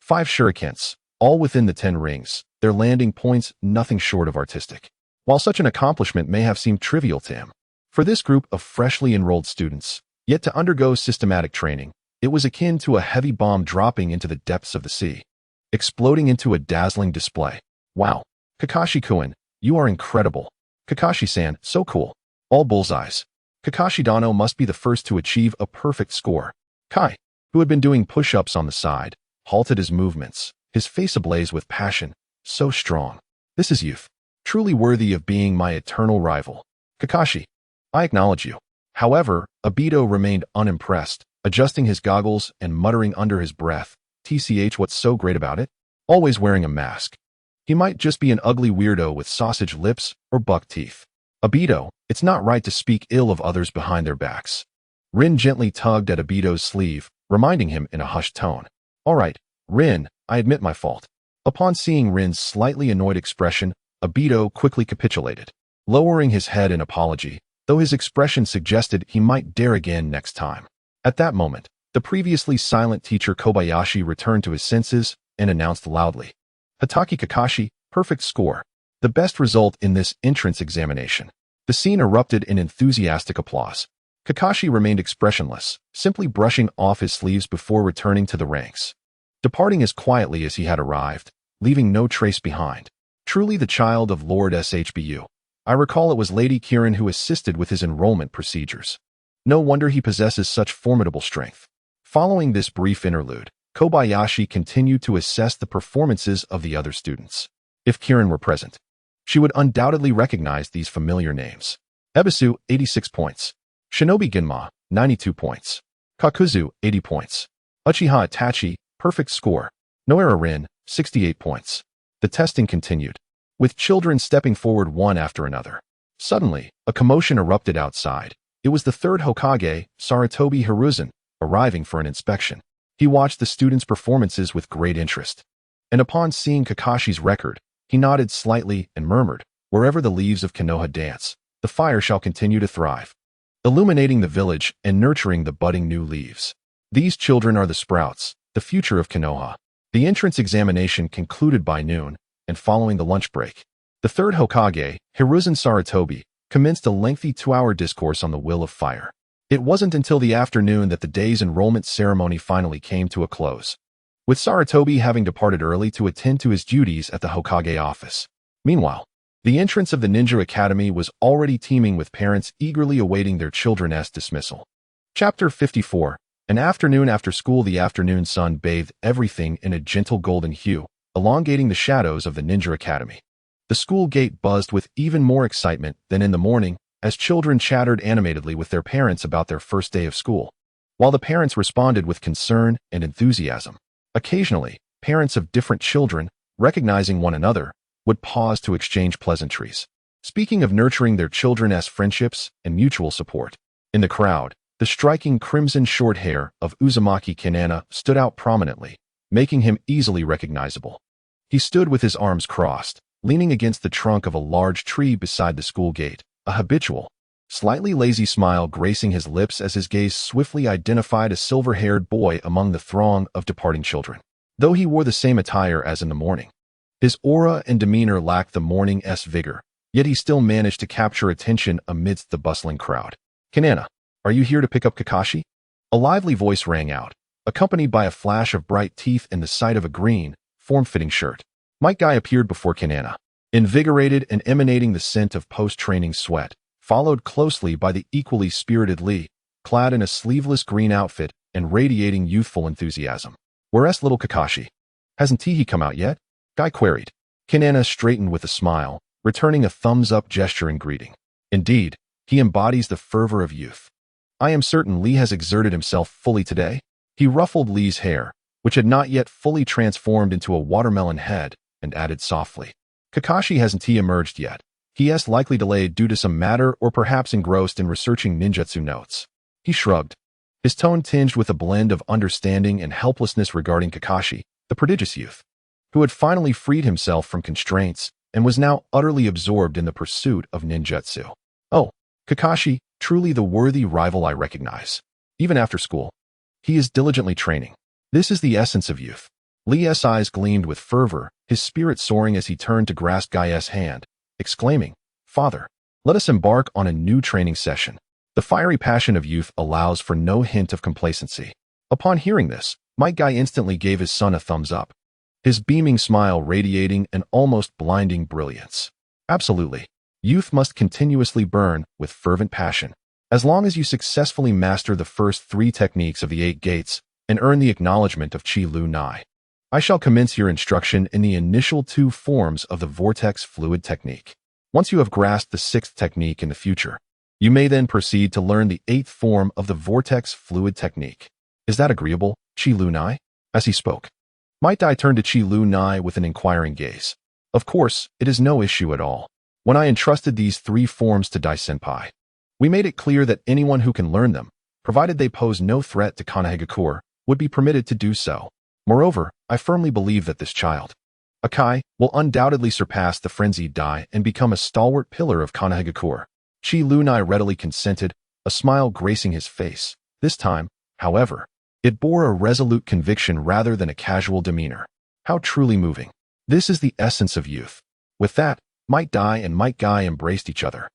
5 shurikens, all within the 10 rings, their landing points nothing short of artistic. While such an accomplishment may have seemed trivial to him, for this group of freshly enrolled students, yet to undergo systematic training, it was akin to a heavy bomb dropping into the depths of the sea, exploding into a dazzling display. Wow! Kakashi-kun, you are incredible. Kakashi-san, so cool. All bullseyes. Kakashi Dano must be the first to achieve a perfect score. Kai, who had been doing push-ups on the side, halted his movements, his face ablaze with passion. So strong. This is youth. Truly worthy of being my eternal rival. Kakashi, I acknowledge you. However, Obito remained unimpressed, adjusting his goggles and muttering under his breath, "TCH, what's so great about it? Always wearing a mask. He might just be an ugly weirdo with sausage lips or buck teeth. Obito, it's not right to speak ill of others behind their backs." Rin gently tugged at Obito's sleeve, reminding him in a hushed tone. "All right, Rin, I admit my fault." Upon seeing Rin's slightly annoyed expression, Obito quickly capitulated, lowering his head in apology, though his expression suggested he might dare again next time. At that moment, The previously silent teacher Kobayashi returned to his senses and announced loudly, "Hatake Kakashi, perfect score. The best result in this entrance examination." The scene erupted in enthusiastic applause. Kakashi remained expressionless, simply brushing off his sleeves before returning to the ranks, departing as quietly as he had arrived, leaving no trace behind. Truly the child of Lord SHBU. I recall it was Lady Kirin who assisted with his enrollment procedures. No wonder he possesses such formidable strength. Following this brief interlude, Kobayashi continued to assess the performances of the other students. If Kirin were present, she would undoubtedly recognize these familiar names. Ebisu, 86 points. Shinobi Ginma, 92 points. Kakuzu, 80 points. Uchiha Itachi, perfect score. Noera Rin, 68 points. The testing continued, with children stepping forward one after another. Suddenly, a commotion erupted outside. It was the third Hokage, Sarutobi Hiruzen, arriving for an inspection. He watched the students' performances with great interest, and upon seeing Kakashi's record, he nodded slightly and murmured, "Wherever the leaves of Konoha dance, the fire shall continue to thrive, illuminating the village and nurturing the budding new leaves. These children are the sprouts, the future of Konoha." The entrance examination concluded by noon, and following the lunch break, the third Hokage, Hiruzen Sarutobi, commenced a lengthy 2-hour discourse on the will of fire. It wasn't until the afternoon that the day's enrollment ceremony finally came to a close, with Sarutobi having departed early to attend to his duties at the Hokage office. Meanwhile, the entrance of the Ninja Academy was already teeming with parents eagerly awaiting their children's dismissal. Chapter 54. An afternoon after school. The afternoon sun bathed everything in a gentle golden hue, elongating the shadows of the Ninja Academy. The school gate buzzed with even more excitement than in the morning, as children chattered animatedly with their parents about their first day of school, while the parents responded with concern and enthusiasm. Occasionally, parents of different children, recognizing one another, would pause to exchange pleasantries, speaking of nurturing their children's friendships and mutual support. In the crowd, the striking crimson short hair of Uzumaki Kushina stood out prominently, making him easily recognizable. He stood with his arms crossed, leaning against the trunk of a large tree beside the school gate, a habitual, slightly lazy smile gracing his lips as his gaze swiftly identified a silver-haired boy among the throng of departing children. Though he wore the same attire as in the morning, his aura and demeanor lacked the morning's vigor, yet he still managed to capture attention amidst the bustling crowd. "Kushina, are you here to pick up Kakashi?" A lively voice rang out, accompanied by a flash of bright teeth and the sight of a green, form-fitting shirt. Mike Guy appeared before Kushina, invigorated and emanating the scent of post-training sweat, followed closely by the equally spirited Lee, clad in a sleeveless green outfit and radiating youthful enthusiasm. "Where's little Kakashi? Hasn't he come out yet?" Guy queried. Kushina straightened with a smile, returning a thumbs-up gesture in greeting. "Indeed, he embodies the fervor of youth. I am certain Lee has exerted himself fully today." He ruffled Lee's hair, which had not yet fully transformed into a watermelon head, and added softly, "Kakashi hasn't he emerged yet. He is likely delayed due to some matter or perhaps engrossed in researching ninjutsu notes." He shrugged, his tone tinged with a blend of understanding and helplessness regarding Kakashi, the prodigious youth, who had finally freed himself from constraints and was now utterly absorbed in the pursuit of ninjutsu. "Oh, Kakashi, truly the worthy rival I recognize. Even after school, he is diligently training. This is the essence of youth." Lee's eyes gleamed with fervor, his spirit soaring as he turned to grasp Guy's hand, exclaiming, "Father, let us embark on a new training session." The fiery passion of youth allows for no hint of complacency. Upon hearing this, Mike Guy instantly gave his son a thumbs up, his beaming smile radiating an almost blinding brilliance. "Absolutely. Youth must continuously burn with fervent passion. As long as you successfully master the first 3 techniques of the 8 gates and earn the acknowledgement of Chi Lu Nai, I shall commence your instruction in the initial 2 forms of the vortex fluid technique. Once you have grasped the 6th technique in the future, you may then proceed to learn the 8th form of the vortex fluid technique. Is that agreeable, Chi Lu Nai?" As he spoke, Might Dai turned to Chi Lu Nai with an inquiring gaze. "Of course, it is no issue at all. When I entrusted these 3 forms to Dai Senpai, we made it clear that anyone who can learn them, provided they pose no threat to Konohagakure, would be permitted to do so. Moreover, I firmly believe that this child, Akai, will undoubtedly surpass the frenzied Dai and become a stalwart pillar of Konohagakure." Chi Lu Nai readily consented, a smile gracing his face. This time, however, It bore a resolute conviction rather than a casual demeanor. How truly moving. This is the essence of youth. With that, Might Dai and Might Guy embraced each other,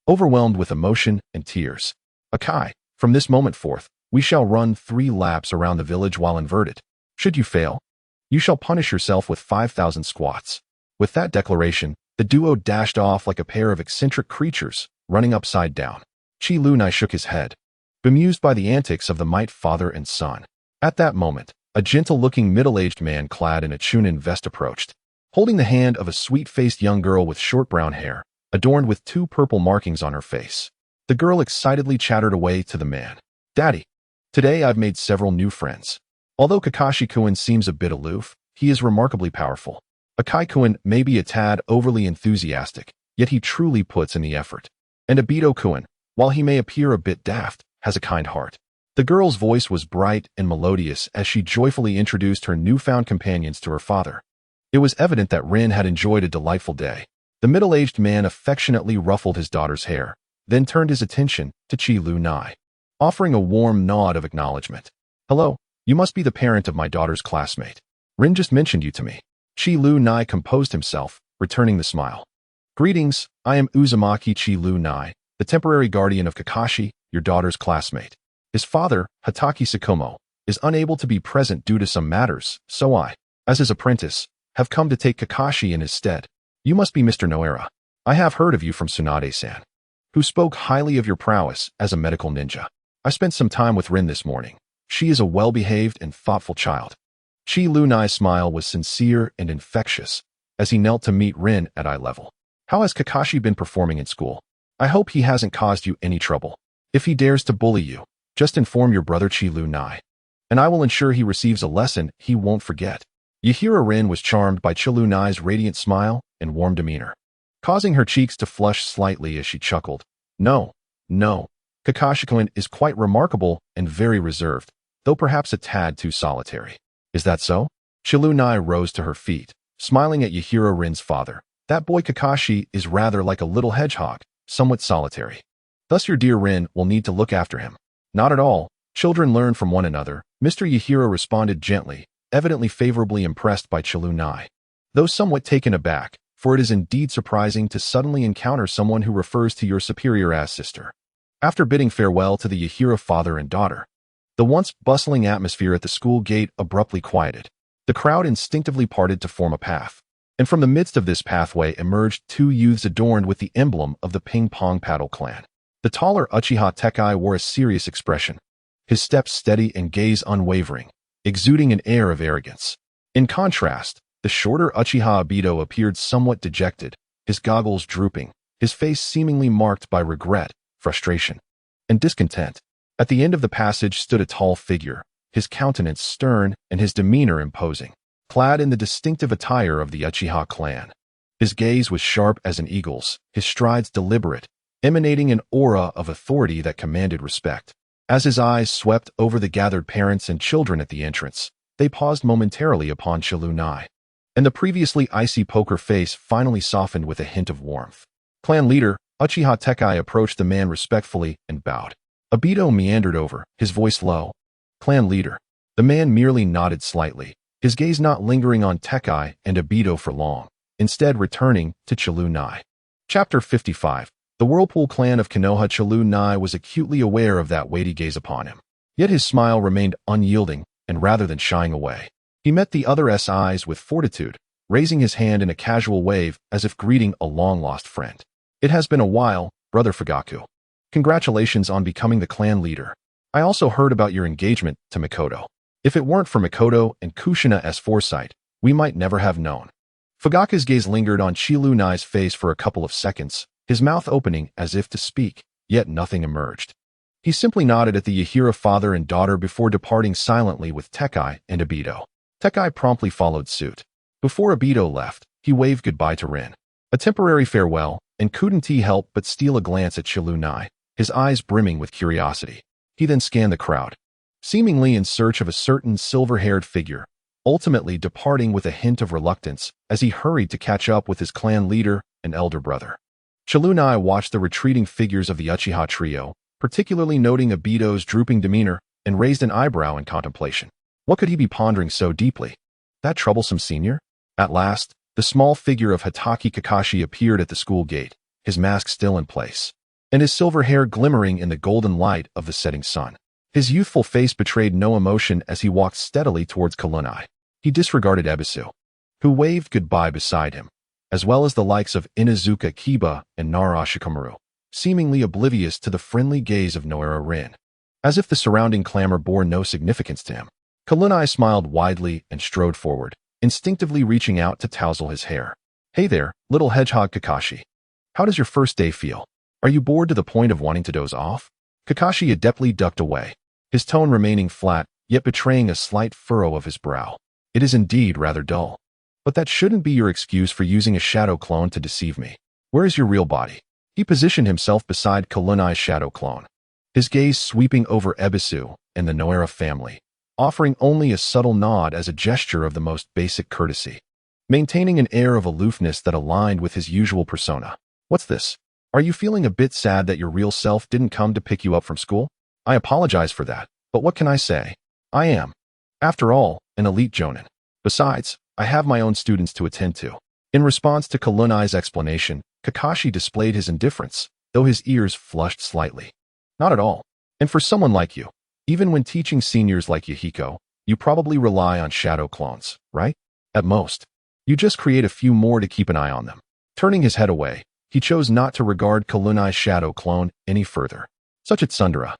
overwhelmed with emotion and tears. Akai, from this moment forth, we shall run 3 laps around the village while inverted. Should you fail, you shall punish yourself with 5,000 squats. With that declaration, the duo dashed off like a pair of eccentric creatures, running upside down. Chi Lunai shook his head, bemused by the antics of the Might father and son. At that moment, a gentle-looking middle-aged man clad in a Chunin vest approached, holding the hand of a sweet-faced young girl with short brown hair, adorned with 2 purple markings on her face. The girl excitedly chattered away to the man. Daddy, today I've made several new friends. Although Kakashi-kun seems a bit aloof, he is remarkably powerful. Akai-kun may be a tad overly enthusiastic, yet he truly puts in the effort. And Obito-kun, while he may appear a bit daft, has a kind heart. The girl's voice was bright and melodious as she joyfully introduced her newfound companions to her father. It was evident that Rin had enjoyed a delightful day. The middle-aged man affectionately ruffled his daughter's hair, then turned his attention to Chi Lunai, offering a warm nod of acknowledgement. Hello, you must be the parent of my daughter's classmate. Rin just mentioned you to me. Chi Lunai composed himself, returning the smile. Greetings, I am Uzumaki Chi Lunai, the temporary guardian of Kakashi, your daughter's classmate. His father, Hataki Sakomo, is unable to be present due to some matters, so I, as his apprentice, have come to take Kakashi in his stead. You must be Mr. Noera. I have heard of you from Tsunade-san, who spoke highly of your prowess as a medical ninja. I spent some time with Rin this morning. She is a well-behaved and thoughtful child. Chi Lunai's smile was sincere and infectious as he knelt to meet Rin at eye level. How has Kakashi been performing in school? I hope he hasn't caused you any trouble. If he dares to bully you, just inform your brother Chi Lunai, and I will ensure he receives a lesson he won't forget. Yahira Rin was charmed by Chi Lunai's radiant smile and warm demeanor, causing her cheeks to flush slightly as she chuckled. No, Kakashi-kun is quite remarkable and very reserved, though perhaps a tad too solitary. Is that so? Chi Lunai rose to her feet, smiling at Yahira Rin's father. That boy Kakashi is rather like a little hedgehog, somewhat solitary. Thus your dear Rin will need to look after him. Not at all. Children learn from one another, Mr. Yahira responded gently, evidently favorably impressed by Chi Lunai, though somewhat taken aback, for it is indeed surprising to suddenly encounter someone who refers to your superior as sister. After bidding farewell to the Yahira father and daughter, the once bustling atmosphere at the school gate abruptly quieted. The crowd instinctively parted to form a path, and from the midst of this pathway emerged 2 youths adorned with the emblem of the ping-pong paddle clan. The taller Uchiha Tekai wore a serious expression, his steps steady and gaze unwavering, exuding an air of arrogance. In contrast, the shorter Uchiha Obito appeared somewhat dejected, his goggles drooping, his face seemingly marked by regret, frustration, and discontent. At the end of the passage stood a tall figure, his countenance stern and his demeanor imposing, clad in the distinctive attire of the Uchiha clan. His gaze was sharp as an eagle's, his strides deliberate, emanating an aura of authority that commanded respect. As his eyes swept over the gathered parents and children at the entrance, they paused momentarily upon Chi Lunai, and the previously icy poker face finally softened with a hint of warmth. Clan leader, Uchiha Tekai approached the man respectfully and bowed. Obito meandered over, his voice low. Clan leader. The man merely nodded slightly, his gaze not lingering on Tekai and Obito for long, instead returning to Chi Lunai. Chapter 55. The Whirlpool clan of Konoha. Chi Lunai was acutely aware of that weighty gaze upon him. Yet his smile remained unyielding, and rather than shying away, he met the other's eyes with fortitude, raising his hand in a casual wave as if greeting a long-lost friend. It has been a while, Brother Fugaku. Congratulations on becoming the clan leader. I also heard about your engagement to Mikoto. If it weren't for Mikoto and Kushina's foresight, we might never have known. Fugaku's gaze lingered on Chi Lunai's face for a couple of seconds, his mouth opening as if to speak, yet nothing emerged. He simply nodded at the Yahira father and daughter before departing silently with Tekai and Obito. Tekai promptly followed suit. Before Obito left, he waved goodbye to Rin. A temporary farewell, and couldn't he help but steal a glance at Chi Lunai, his eyes brimming with curiosity. He then scanned the crowd, seemingly in search of a certain silver-haired figure, ultimately departing with a hint of reluctance as he hurried to catch up with his clan leader and elder brother. Chi Lunai watched the retreating figures of the Uchiha trio, particularly noting Obito's drooping demeanor, and raised an eyebrow in contemplation. What could he be pondering so deeply? That troublesome senior? At last, the small figure of Hatake Kakashi appeared at the school gate, his mask still in place, and his silver hair glimmering in the golden light of the setting sun. His youthful face betrayed no emotion as he walked steadily towards Kalunai. He disregarded Ebisu, who waved goodbye beside him, as well as the likes of Inuzuka Kiba and Nara Shikamaru, seemingly oblivious to the friendly gaze of Noera Rin. As if the surrounding clamor bore no significance to him, Kalunai smiled widely and strode forward, instinctively reaching out to tousle his hair. Hey there, little hedgehog Kakashi. How does your first day feel? Are you bored to the point of wanting to doze off? Kakashi adeptly ducked away, his tone remaining flat, yet betraying a slight furrow of his brow. It is indeed rather dull. But that shouldn't be your excuse for using a shadow clone to deceive me. Where is your real body? He positioned himself beside Kalunai's shadow clone, his gaze sweeping over Ebisu and the Noera family, offering only a subtle nod as a gesture of the most basic courtesy, maintaining an air of aloofness that aligned with his usual persona. What's this? Are you feeling a bit sad that your real self didn't come to pick you up from school? I apologize for that, but what can I say? I am, after all, an elite jonin. Besides, I have my own students to attend to. In response to Kalunai's explanation, Kakashi displayed his indifference, though his ears flushed slightly. Not at all. And for someone like you, even when teaching seniors like Yahiko, you probably rely on shadow clones, right? At most. You just create a few more to keep an eye on them. Turning his head away, he chose not to regard Kalunai's shadow clone any further. Such a tsundere.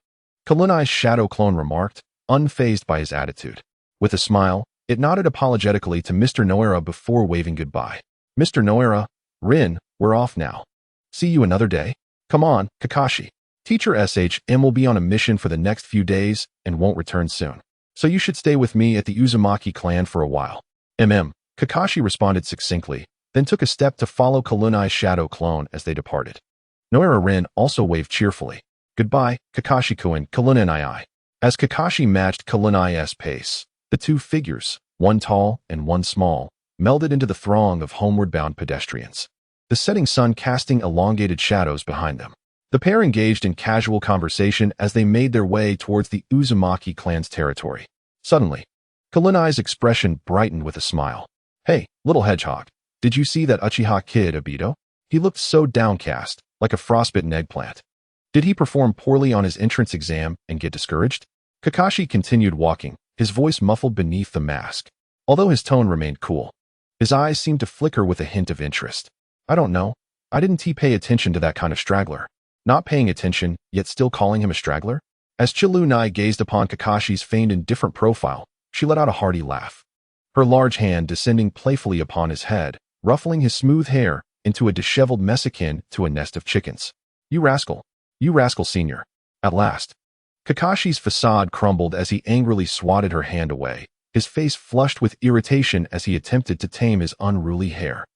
Kalunai's shadow clone remarked, unfazed by his attitude. With a smile, it nodded apologetically to Mr. Noera before waving goodbye. Mr. Noera, Rin, we're off now. See you another day. Come on, Kakashi. Teacher SHM will be on a mission for the next few days and won't return soon. So you should stay with me at the Uzumaki clan for a while. Kakashi responded succinctly, then took a step to follow Kalunai's shadow clone as they departed. Noera Rin also waved cheerfully. Goodbye, Kakashi-kun, Kalunai. As Kakashi matched Kalunai's pace, the two figures, one tall and one small, melded into the throng of homeward-bound pedestrians, the setting sun casting elongated shadows behind them. The pair engaged in casual conversation as they made their way towards the Uzumaki clan's territory. Suddenly, Kalunai's expression brightened with a smile. Hey, little hedgehog, did you see that Uchiha kid Obito? He looked so downcast, like a frostbitten eggplant. Did he perform poorly on his entrance exam and get discouraged? Kakashi continued walking, his voice muffled beneath the mask. Although his tone remained cool, his eyes seemed to flicker with a hint of interest. I don't know. I didn't pay attention to that kind of straggler. Not paying attention, yet still calling him a straggler? As Chilunai gazed upon Kakashi's feigned indifferent profile, she let out a hearty laugh, her large hand descending playfully upon his head, ruffling his smooth hair into a disheveled mess akin to a nest of chickens. You rascal, senior. At last. Kakashi's facade crumbled as he angrily swatted her hand away, his face flushed with irritation as he attempted to tame his unruly hair.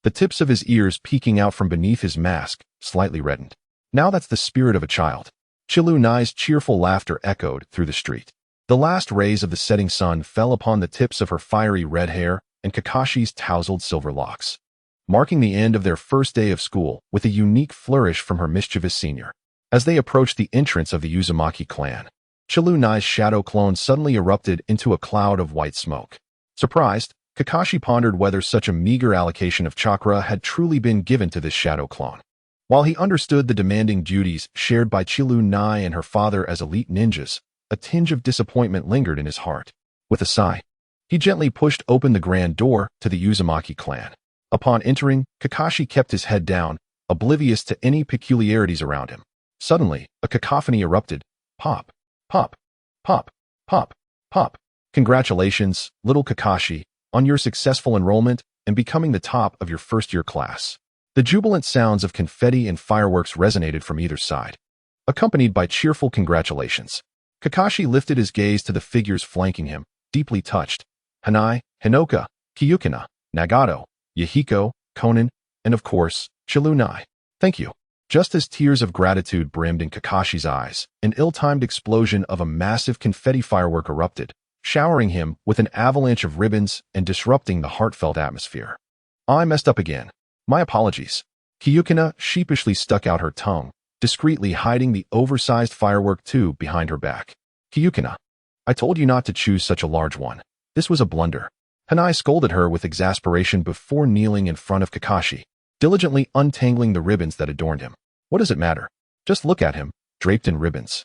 The tips of his ears peeking out from beneath his mask, slightly reddened. Now that's the spirit of a child. Chilunai's cheerful laughter echoed through the street. The last rays of the setting sun fell upon the tips of her fiery red hair and Kakashi's tousled silver locks, marking the end of their first day of school with a unique flourish from her mischievous senior. As they approached the entrance of the Uzumaki clan, Chilunai's shadow clone suddenly erupted into a cloud of white smoke. Surprised, Kakashi pondered whether such a meager allocation of chakra had truly been given to this shadow clone. While he understood the demanding duties shared by Chilunai and her father as elite ninjas, a tinge of disappointment lingered in his heart. With a sigh, he gently pushed open the grand door to the Uzumaki clan. Upon entering, Kakashi kept his head down, oblivious to any peculiarities around him. Suddenly, a cacophony erupted. Pop, pop, pop, pop, pop. Congratulations, little Kakashi, on your successful enrollment and becoming the top of your first-year class. The jubilant sounds of confetti and fireworks resonated from either side, accompanied by cheerful congratulations. Kakashi lifted his gaze to the figures flanking him, deeply touched. Hanai, Hinoka, Kyukina, Nagato, Yahiko, Konan, and of course, Chilunai. Thank you. Just as tears of gratitude brimmed in Kakashi's eyes, an ill-timed explosion of a massive confetti firework erupted, showering him with an avalanche of ribbons and disrupting the heartfelt atmosphere. I messed up again. My apologies. Kyukina sheepishly stuck out her tongue, discreetly hiding the oversized firework tube behind her back. Kyukina. I told you not to choose such a large one. This was a blunder. Hanai scolded her with exasperation before kneeling in front of Kakashi, diligently untangling the ribbons that adorned him. What does it matter? Just look at him, draped in ribbons.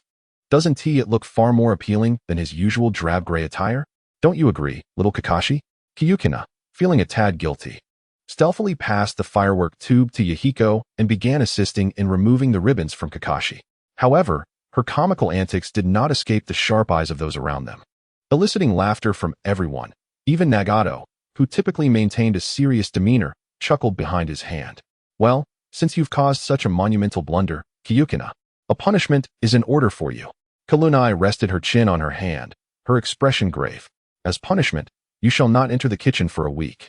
Doesn't it look far more appealing than his usual drab-gray attire? Don't you agree, little Kakashi? Kyukina, feeling a tad guilty, stealthily passed the firework tube to Yahiko and began assisting in removing the ribbons from Kakashi. However, her comical antics did not escape the sharp eyes of those around them, eliciting laughter from everyone. Even Nagato, who typically maintained a serious demeanor, chuckled behind his hand. Well, since you've caused such a monumental blunder, Kyukina, a punishment is in order for you. Kalunai rested her chin on her hand, her expression grave. As punishment, you shall not enter the kitchen for a week.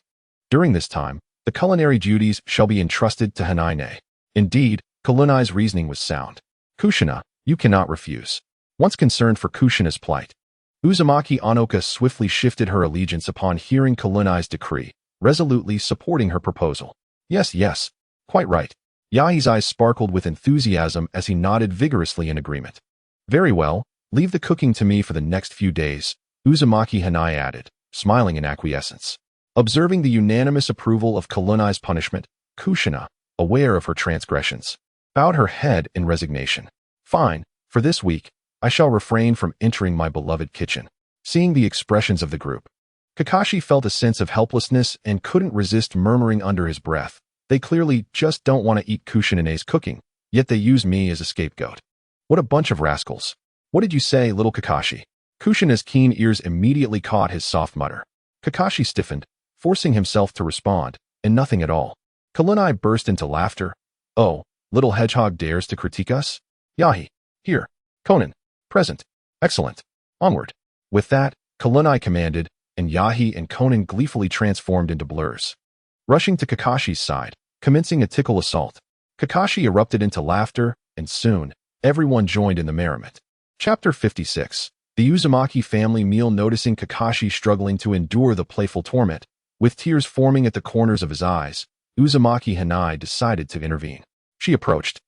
During this time, the culinary duties shall be entrusted to Hanaine. Indeed, Kalunai's reasoning was sound. Kushina, you cannot refuse. Once concerned for Kushina's plight, Uzumaki Onoka swiftly shifted her allegiance upon hearing Kalunai's decree, resolutely supporting her proposal. Yes, quite right. Yahi's eyes sparkled with enthusiasm as he nodded vigorously in agreement. Very well, leave the cooking to me for the next few days, Uzumaki Hanai added, smiling in acquiescence. Observing the unanimous approval of Kalunai's punishment, Kushina, aware of her transgressions, bowed her head in resignation. Fine, for this week, I shall refrain from entering my beloved kitchen. Seeing the expressions of the group, Kakashi felt a sense of helplessness and couldn't resist murmuring under his breath. They clearly just don't want to eat Kushina's cooking, yet they use me as a scapegoat. What a bunch of rascals. What did you say, little Kakashi? Kushina's keen ears immediately caught his soft mutter. Kakashi stiffened, forcing himself to respond, and nothing at all. Kalunai burst into laughter. Oh, little hedgehog dares to critique us? Yahi, here. Konan, present. Excellent. Onward. With that, Kalunai commanded, and Yahi and Konan gleefully transformed into blurs. Rushing to Kakashi's side, commencing a tickle assault, Kakashi erupted into laughter, and soon, everyone joined in the merriment. Chapter 56. The Uzumaki family meal. Noticing Kakashi struggling to endure the playful torment, with tears forming at the corners of his eyes, Uzumaki Hanai decided to intervene. She approached,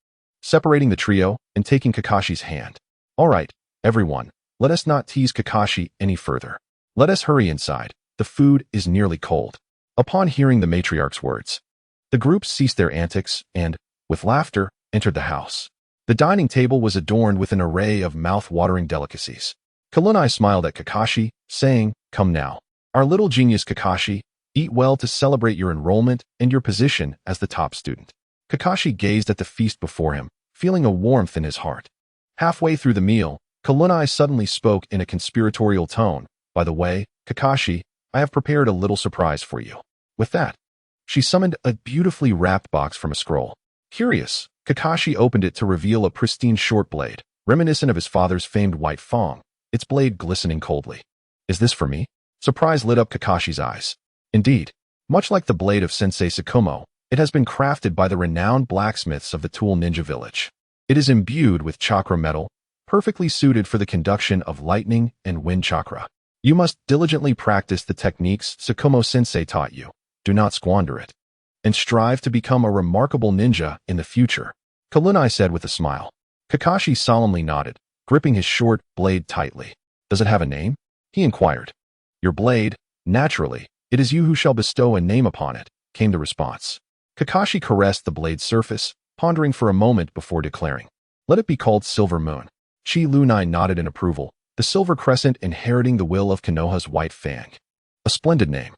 separating the trio and taking Kakashi's hand. All right, everyone, let us not tease Kakashi any further. Let us hurry inside. The food is nearly cold. Upon hearing the matriarch's words, the group ceased their antics and, with laughter, entered the house. The dining table was adorned with an array of mouth-watering delicacies. Kalunai smiled at Kakashi, saying, "Come now. Our little genius Kakashi, eat well to celebrate your enrollment and your position as the top student." Kakashi gazed at the feast before him, feeling a warmth in his heart. Halfway through the meal, Kalunai suddenly spoke in a conspiratorial tone. By the way, Kakashi, I have prepared a little surprise for you. With that, she summoned a beautifully wrapped box from a scroll. Curious, Kakashi opened it to reveal a pristine short blade, reminiscent of his father's famed white fang, its blade glistening coldly. Is this for me? Surprise lit up Kakashi's eyes. Indeed, much like the blade of Sensei Tsukumo, it has been crafted by the renowned blacksmiths of the Tool Ninja Village. It is imbued with chakra metal, perfectly suited for the conduction of lightning and wind chakra. You must diligently practice the techniques Tsukumo Sensei taught you. Do not squander it, and strive to become a remarkable ninja in the future, Kalunai said with a smile. Kakashi solemnly nodded, gripping his short blade tightly. Does it have a name? He inquired. Your blade, naturally. It is you who shall bestow a name upon it, came the response. Kakashi caressed the blade's surface, pondering for a moment before declaring. Let it be called Silver Moon. Chi Lunai nodded in approval, the silver crescent inheriting the will of Konoha's white fang. A splendid name.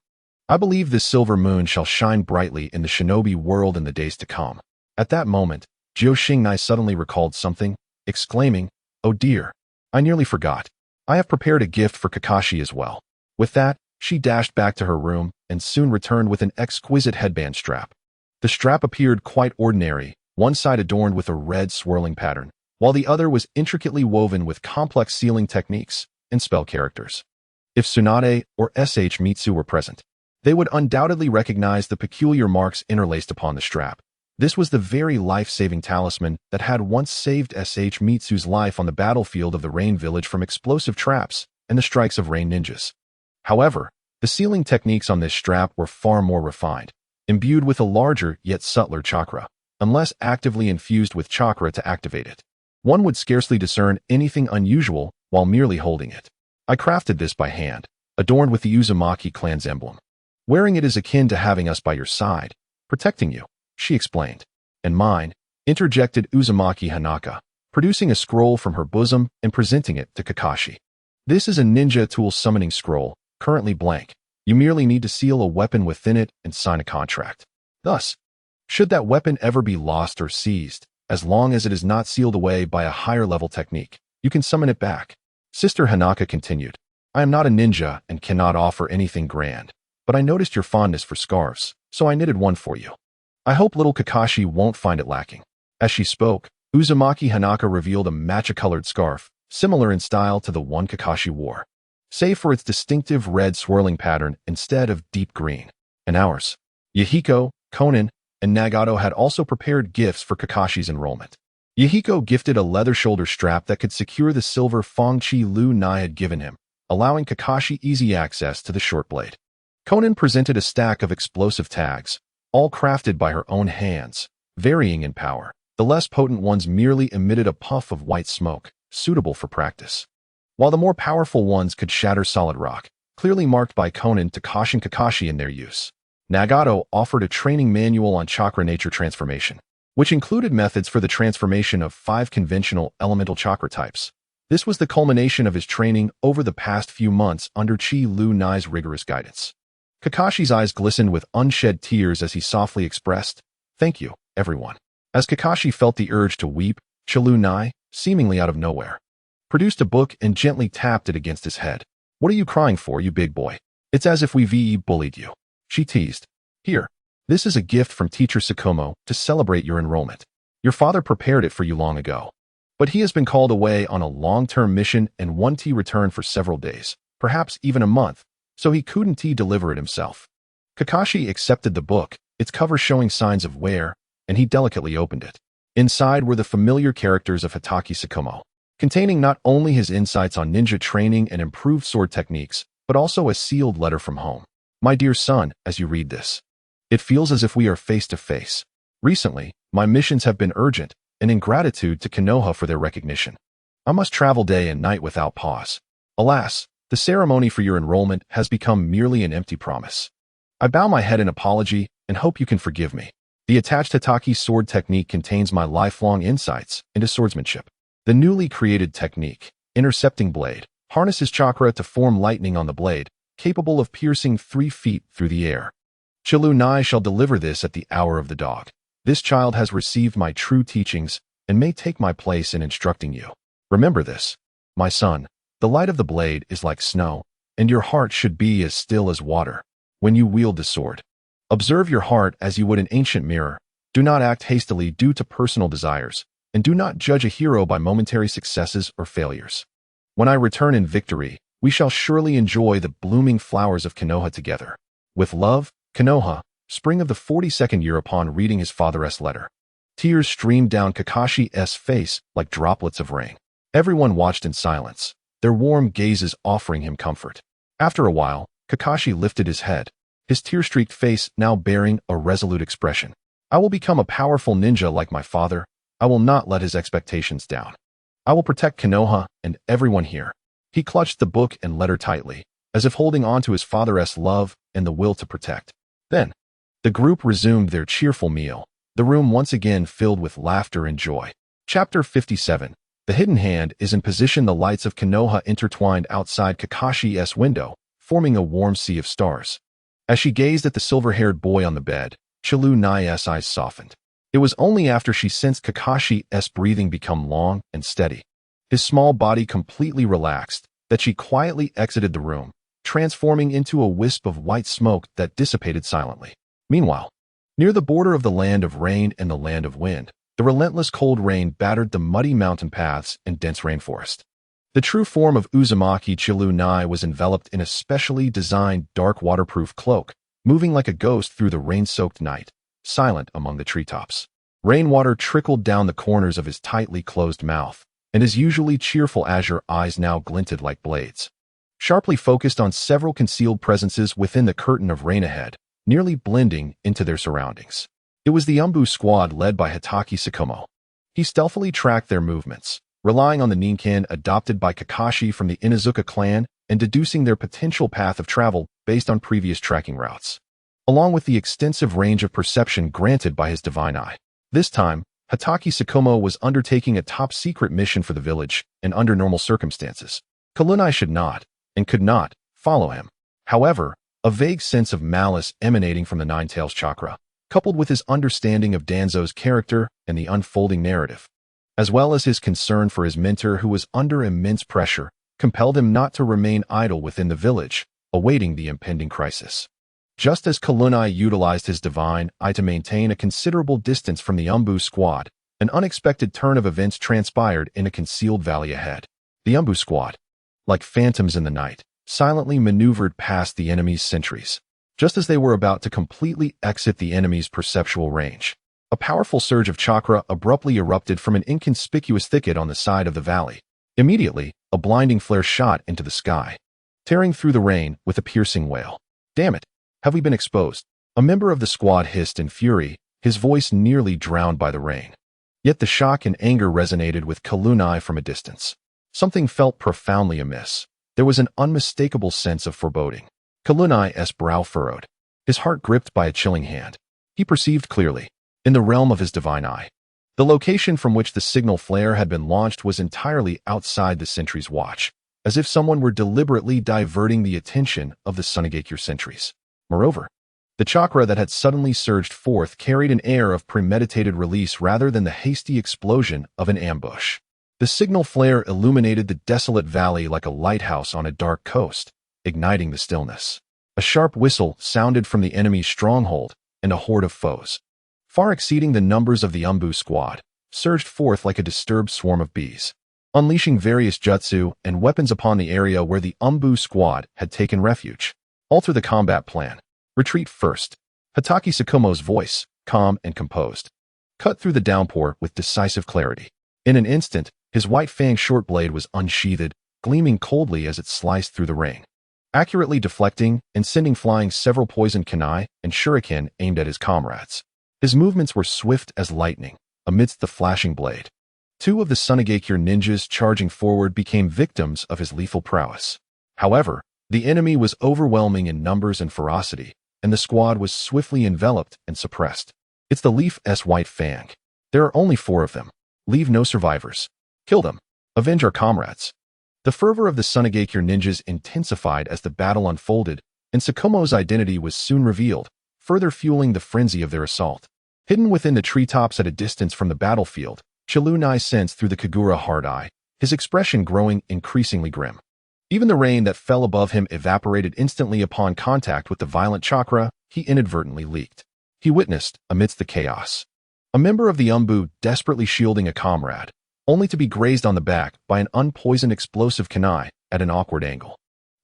I believe this silver moon shall shine brightly in the shinobi world in the days to come. At that moment, Jio Shingnai suddenly recalled something, exclaiming, Oh dear, I nearly forgot. I have prepared a gift for Kakashi as well. With that, she dashed back to her room and soon returned with an exquisite headband strap. The strap appeared quite ordinary, one side adorned with a red swirling pattern, while the other was intricately woven with complex sealing techniques and spell characters. If Tsunade or SH Mitsu were present, they would undoubtedly recognize the peculiar marks interlaced upon the strap. This was the very life-saving talisman that had once saved SH Mitsu's life on the battlefield of the Rain Village from explosive traps and the strikes of rain ninjas. However, the sealing techniques on this strap were far more refined, imbued with a larger yet subtler chakra, unless actively infused with chakra to activate it. One would scarcely discern anything unusual while merely holding it. I crafted this by hand, adorned with the Uzumaki clan's emblem. Wearing it is akin to having us by your side, protecting you, she explained. And mine, interjected Uzumaki Hanaka, producing a scroll from her bosom and presenting it to Kakashi. This is a ninja tool summoning scroll, currently blank. You merely need to seal a weapon within it and sign a contract. Thus, should that weapon ever be lost or seized, as long as it is not sealed away by a higher level technique, you can summon it back. Sister Hanaka continued, I am not a ninja and cannot offer anything grand, but I noticed your fondness for scarves, so I knitted one for you. I hope little Kakashi won't find it lacking. As she spoke, Uzumaki Hanaka revealed a matcha-colored scarf, similar in style to the one Kakashi wore, save for its distinctive red swirling pattern instead of deep green. And ours. Yahiko, Konan, and Nagato had also prepared gifts for Kakashi's enrollment. Yahiko gifted a leather shoulder strap that could secure the silver Fangchi Lu Nai had given him, allowing Kakashi easy access to the short blade. Konan presented a stack of explosive tags, all crafted by her own hands, varying in power. The less potent ones merely emitted a puff of white smoke, suitable for practice, while the more powerful ones could shatter solid rock, clearly marked by Konan to caution Kakashi in their use. Nagato offered a training manual on chakra nature transformation, which included methods for the transformation of 5 conventional elemental chakra types. This was the culmination of his training over the past few months under Chi Lu Nai's rigorous guidance. Kakashi's eyes glistened with unshed tears as he softly expressed, "Thank you, everyone." As Kakashi felt the urge to weep, Chi Lu Nai, seemingly out of nowhere, produced a book and gently tapped it against his head. "What are you crying for, you big boy? It's as if we VE bullied you," she teased. "Here, this is a gift from Teacher Tsukumo to celebrate your enrollment. Your father prepared it for you long ago, but he has been called away on a long-term mission and won't return for several days, perhaps even a month, so he couldn't deliver it himself." Kakashi accepted the book, its cover showing signs of wear, and he delicately opened it. Inside were the familiar characters of Hitaki Tsukumo, containing not only his insights on ninja training and improved sword techniques, but also a sealed letter from home. "My dear son, as you read this, it feels as if we are face to face. Recently, my missions have been urgent, and in gratitude to Konoha for their recognition, I must travel day and night without pause. Alas, the ceremony for your enrollment has become merely an empty promise. I bow my head in apology and hope you can forgive me. The attached Hitaki sword technique contains my lifelong insights into swordsmanship. The newly created technique, Intercepting Blade, harnesses chakra to form lightning on the blade, capable of piercing 3 feet through the air. Chi Lu Nai shall deliver this at the hour of the dog. This child has received my true teachings and may take my place in instructing you. Remember this, my son, the light of the blade is like snow, and your heart should be as still as water when you wield the sword. Observe your heart as you would an ancient mirror. Do not act hastily due to personal desires, and do not judge a hero by momentary successes or failures. When I return in victory, we shall surely enjoy the blooming flowers of Konoha together. With love, Konoha." Spring of the 42nd year. Upon reading his father's letter, tears streamed down Kakashi's face like droplets of rain. Everyone watched in silence, their warm gazes offering him comfort. After a while, Kakashi lifted his head, his tear-streaked face now bearing a resolute expression. "I will become a powerful ninja like my father. I will not let his expectations down. I will protect Konoha and everyone here." He clutched the book and letter tightly, as if holding on to his father's love and the will to protect. Then, the group resumed their cheerful meal, the room once again filled with laughter and joy. Chapter 57. The hidden hand is in position. The lights of Konoha intertwined outside Kakashi's window, forming a warm sea of stars. As she gazed at the silver-haired boy on the bed, Chi Lu Nai's eyes softened. It was only after she sensed Kakashi's breathing become long and steady, his small body completely relaxed, that she quietly exited the room, transforming into a wisp of white smoke that dissipated silently. Meanwhile, near the border of the land of rain and the land of wind, the relentless cold rain battered the muddy mountain paths and dense rainforest. The true form of Uzumaki Chi Lu Nai was enveloped in a specially designed dark waterproof cloak, moving like a ghost through the rain-soaked night, silent among the treetops. Rainwater trickled down the corners of his tightly closed mouth, and his usually cheerful azure eyes now glinted like blades, sharply focused on several concealed presences within the curtain of rain ahead, nearly blending into their surroundings. It was the Umbu squad led by Hitaki Tsukumo. He stealthily tracked their movements, relying on the Ninken adopted by Kakashi from the Inuzuka clan and deducing their potential path of travel based on previous tracking routes, along with the extensive range of perception granted by his divine eye. This time, Hatake Tsukumo was undertaking a top-secret mission for the village, and under normal circumstances, Kalunai should not, and could not, follow him. However, a vague sense of malice emanating from the Nine-Tails chakra, coupled with his understanding of Danzo's character and the unfolding narrative, as well as his concern for his mentor who was under immense pressure, compelled him not to remain idle within the village, awaiting the impending crisis. Just as Kalunai utilized his divine eye to maintain a considerable distance from the Umbu squad, an unexpected turn of events transpired in a concealed valley ahead. The Umbu squad, like phantoms in the night, silently maneuvered past the enemy's sentries. Just as they were about to completely exit the enemy's perceptual range, a powerful surge of chakra abruptly erupted from an inconspicuous thicket on the side of the valley. Immediately, a blinding flare shot into the sky, tearing through the rain with a piercing wail. "Damn it! Have we been exposed?" A member of the squad hissed in fury, his voice nearly drowned by the rain. Yet the shock and anger resonated with Kalunai from a distance. Something felt profoundly amiss. There was an unmistakable sense of foreboding. Kalunai's brow furrowed, his heart gripped by a chilling hand. He perceived clearly, in the realm of his divine eye, the location from which the signal flare had been launched was entirely outside the sentry's watch, as if someone were deliberately diverting the attention of the Sunagakure sentries. Moreover, the chakra that had suddenly surged forth carried an air of premeditated release rather than the hasty explosion of an ambush. The signal flare illuminated the desolate valley like a lighthouse on a dark coast, igniting the stillness. A sharp whistle sounded from the enemy's stronghold, and a horde of foes, far exceeding the numbers of the Umbu squad, surged forth like a disturbed swarm of bees, unleashing various jutsu and weapons upon the area where the Umbu squad had taken refuge. "Alter the combat plan. Retreat first." Hatake Tsukumo's voice, calm and composed, cut through the downpour with decisive clarity. In an instant, his white-fanged short blade was unsheathed, gleaming coldly as it sliced through the rain, accurately deflecting and sending flying several poisoned kunai and shuriken aimed at his comrades. His movements were swift as lightning, amidst the flashing blade. Two of the Sunagakure ninjas charging forward became victims of his lethal prowess. However, the enemy was overwhelming in numbers and ferocity, and the squad was swiftly enveloped and suppressed. "It's the Leaf's White Fang. There are only 4 of them. Leave no survivors. Kill them. Avenge our comrades." The fervor of the Sunagakure ninjas intensified as the battle unfolded, and Tsukumo's identity was soon revealed, further fueling the frenzy of their assault. Hidden within the treetops at a distance from the battlefield, Chilunai sensed through the Kagura hard eye, his expression growing increasingly grim. Even the rain that fell above him evaporated instantly upon contact with the violent chakra he inadvertently leaked. He witnessed, amidst the chaos, a member of the Umbu desperately shielding a comrade, only to be grazed on the back by an unpoisoned explosive kunai at an awkward angle.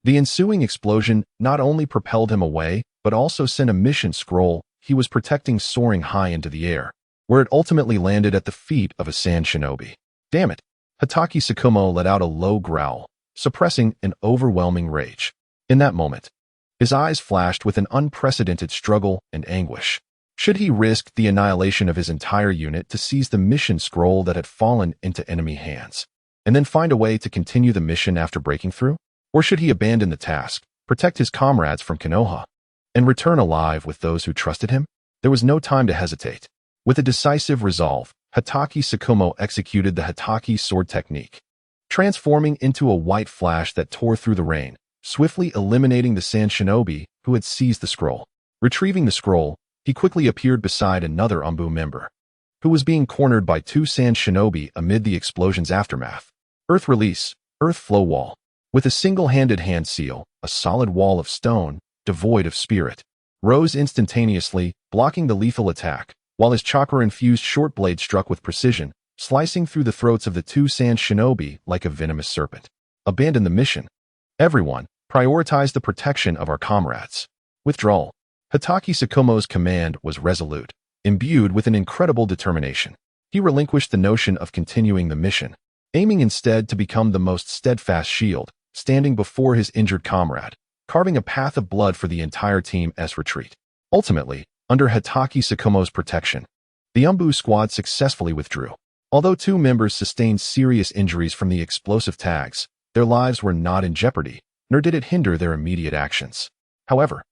The ensuing explosion not only propelled him away, but also sent a mission scroll he was protecting soaring high into the air, where it ultimately landed at the feet of a sand shinobi. "Damn it!" Hatake Tsukumo let out a low growl, suppressing an overwhelming rage. In that moment, his eyes flashed with an unprecedented struggle and anguish. Should he risk the annihilation of his entire unit to seize the mission scroll that had fallen into enemy hands, and then find a way to continue the mission after breaking through? Or should he abandon the task, protect his comrades from Konoha, and return alive with those who trusted him? There was no time to hesitate. With a decisive resolve, Hatake Tsukumo executed the Hatake sword technique, transforming into a white flash that tore through the rain, swiftly eliminating the sand shinobi who had seized the scroll. Retrieving the scroll, he quickly appeared beside another Umbu member, who was being cornered by 2 sand shinobi amid the explosion's aftermath. Earth release, earth flow wall. With a single-handed hand seal, a solid wall of stone, devoid of spirit, rose instantaneously, blocking the lethal attack, while his chakra-infused short blade struck with precision, slicing through the throats of the 2 sand shinobi like a venomous serpent. Abandon the mission. Everyone, prioritize the protection of our comrades. Withdrawal. Hatake Tsukumo's command was resolute, imbued with an incredible determination. He relinquished the notion of continuing the mission, aiming instead to become the most steadfast shield, standing before his injured comrade, carving a path of blood for the entire team's retreat. Ultimately, under Hatake Tsukumo's protection, the Umbu squad successfully withdrew, Although 2 members sustained serious injuries from the explosive tags, their lives were not in jeopardy, nor did it hinder their immediate actions. However,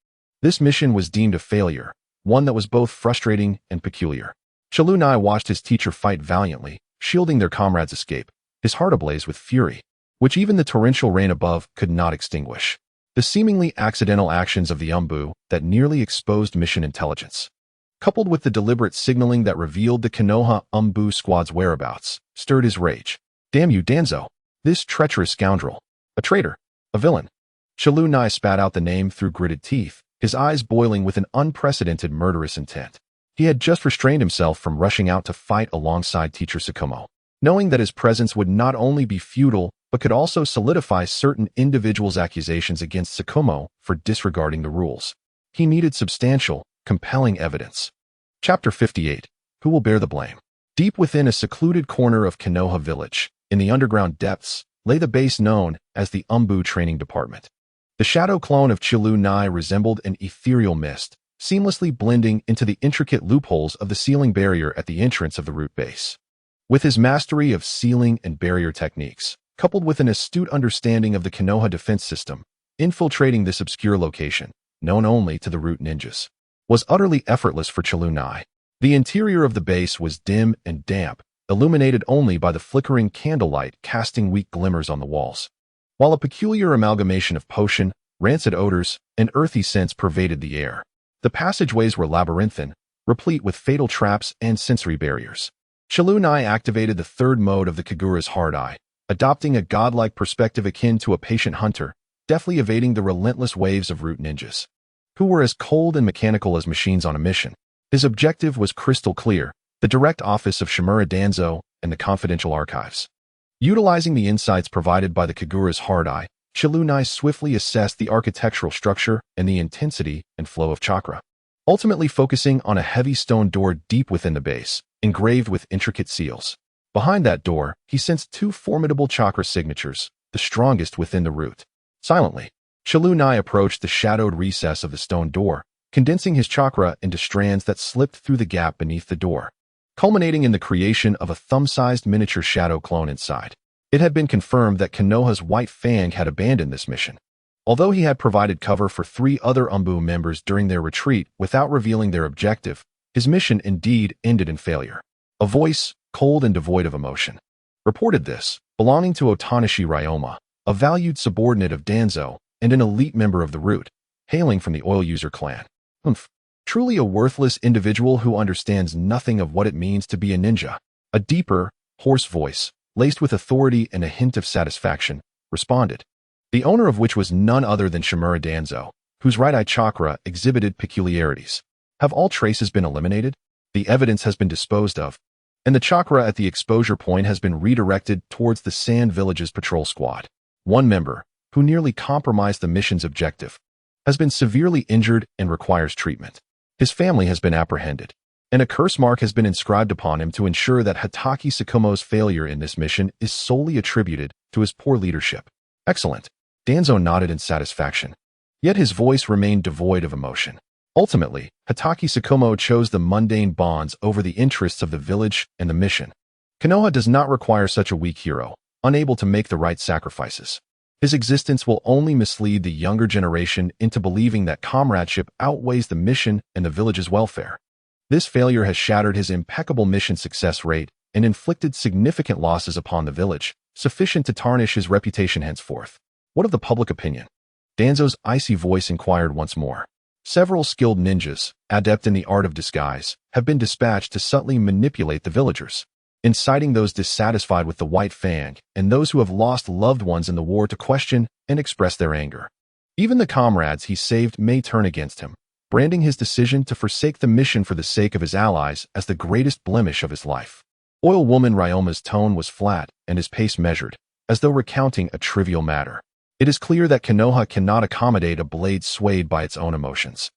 this mission was deemed a failure, one that was both frustrating and peculiar. Chalunai watched his teacher fight valiantly, shielding their comrades' escape, his heart ablaze with fury, which even the torrential rain above could not extinguish. The seemingly accidental actions of the Umbu that nearly exposed mission intelligence, coupled with the deliberate signaling that revealed the Konoha Umbu squad's whereabouts, stirred his rage. Damn you, Danzo! This treacherous scoundrel! A traitor! A villain! Chalunai spat out the name through gritted teeth, his eyes boiling with an unprecedented murderous intent. He had just restrained himself from rushing out to fight alongside teacher Tsukumo, knowing that his presence would not only be futile, but could also solidify certain individuals' accusations against Tsukumo for disregarding the rules. He needed substantial, compelling evidence. Chapter 58. Who will bear the blame? Deep within a secluded corner of Konoha village, in the underground depths, lay the base known as the Umbu Training Department. The shadow clone of Chalunai resembled an ethereal mist, seamlessly blending into the intricate loopholes of the sealing barrier at the entrance of the root base. With his mastery of sealing and barrier techniques, coupled with an astute understanding of the Konoha defense system, infiltrating this obscure location, known only to the root ninjas, was utterly effortless for Chalunai. The interior of the base was dim and damp, illuminated only by the flickering candlelight casting weak glimmers on the walls, while a peculiar amalgamation of potion, rancid odors, and earthy scents pervaded the air. The passageways were labyrinthine, replete with fatal traps and sensory barriers. Chalunai activated the 3rd mode of the Kagura's hard eye, adopting a godlike perspective akin to a patient hunter, deftly evading the relentless waves of root ninjas, who were as cold and mechanical as machines on a mission. His objective was crystal clear: the direct office of Shimura Danzo and the confidential archives. Utilizing the insights provided by the Kagura's hard eye, Chalunai swiftly assessed the architectural structure and the intensity and flow of chakra, ultimately focusing on a heavy stone door deep within the base, engraved with intricate seals. Behind that door, he sensed 2 formidable chakra signatures, the strongest within the root. Silently, Chalunai approached the shadowed recess of the stone door, condensing his chakra into strands that slipped through the gap beneath the door, culminating in the creation of a thumb-sized miniature shadow clone inside. It had been confirmed that Konoha's White Fang had abandoned this mission. Although he had provided cover for 3 other Umbu members during their retreat without revealing their objective, his mission indeed ended in failure. A voice, cold and devoid of emotion, reported this, belonging to Otanishi Ryoma, a valued subordinate of Danzo and an elite member of the Root, hailing from the Oil User clan. Truly a worthless individual who understands nothing of what it means to be a ninja. A deeper, hoarse voice, laced with authority and a hint of satisfaction, responded, the owner of which was none other than Shimura Danzo, whose right eye chakra exhibited peculiarities. Have all traces been eliminated? The evidence has been disposed of, and the chakra at the exposure point has been redirected towards the Sand Village's patrol squad. One member, who nearly compromised the mission's objective, has been severely injured and requires treatment. His family has been apprehended, and a curse mark has been inscribed upon him to ensure that Hatake Tsukumo's failure in this mission is solely attributed to his poor leadership. Excellent. Danzo nodded in satisfaction, yet his voice remained devoid of emotion. Ultimately, Hatake Tsukumo chose the mundane bonds over the interests of the village and the mission. Konoha does not require such a weak hero, unable to make the right sacrifices. His existence will only mislead the younger generation into believing that comradeship outweighs the mission and the village's welfare. This failure has shattered his impeccable mission success rate and inflicted significant losses upon the village, sufficient to tarnish his reputation henceforth. What of the public opinion? Danzo's icy voice inquired once more. Several skilled ninjas, adept in the art of disguise, have been dispatched to subtly manipulate the villagers, inciting those dissatisfied with the White Fang and those who have lost loved ones in the war to question and express their anger. Even the comrades he saved may turn against him, branding his decision to forsake the mission for the sake of his allies as the greatest blemish of his life. Oil Woman Ryoma's tone was flat and his pace measured, as though recounting a trivial matter. It is clear that Konoha cannot accommodate a blade swayed by its own emotions.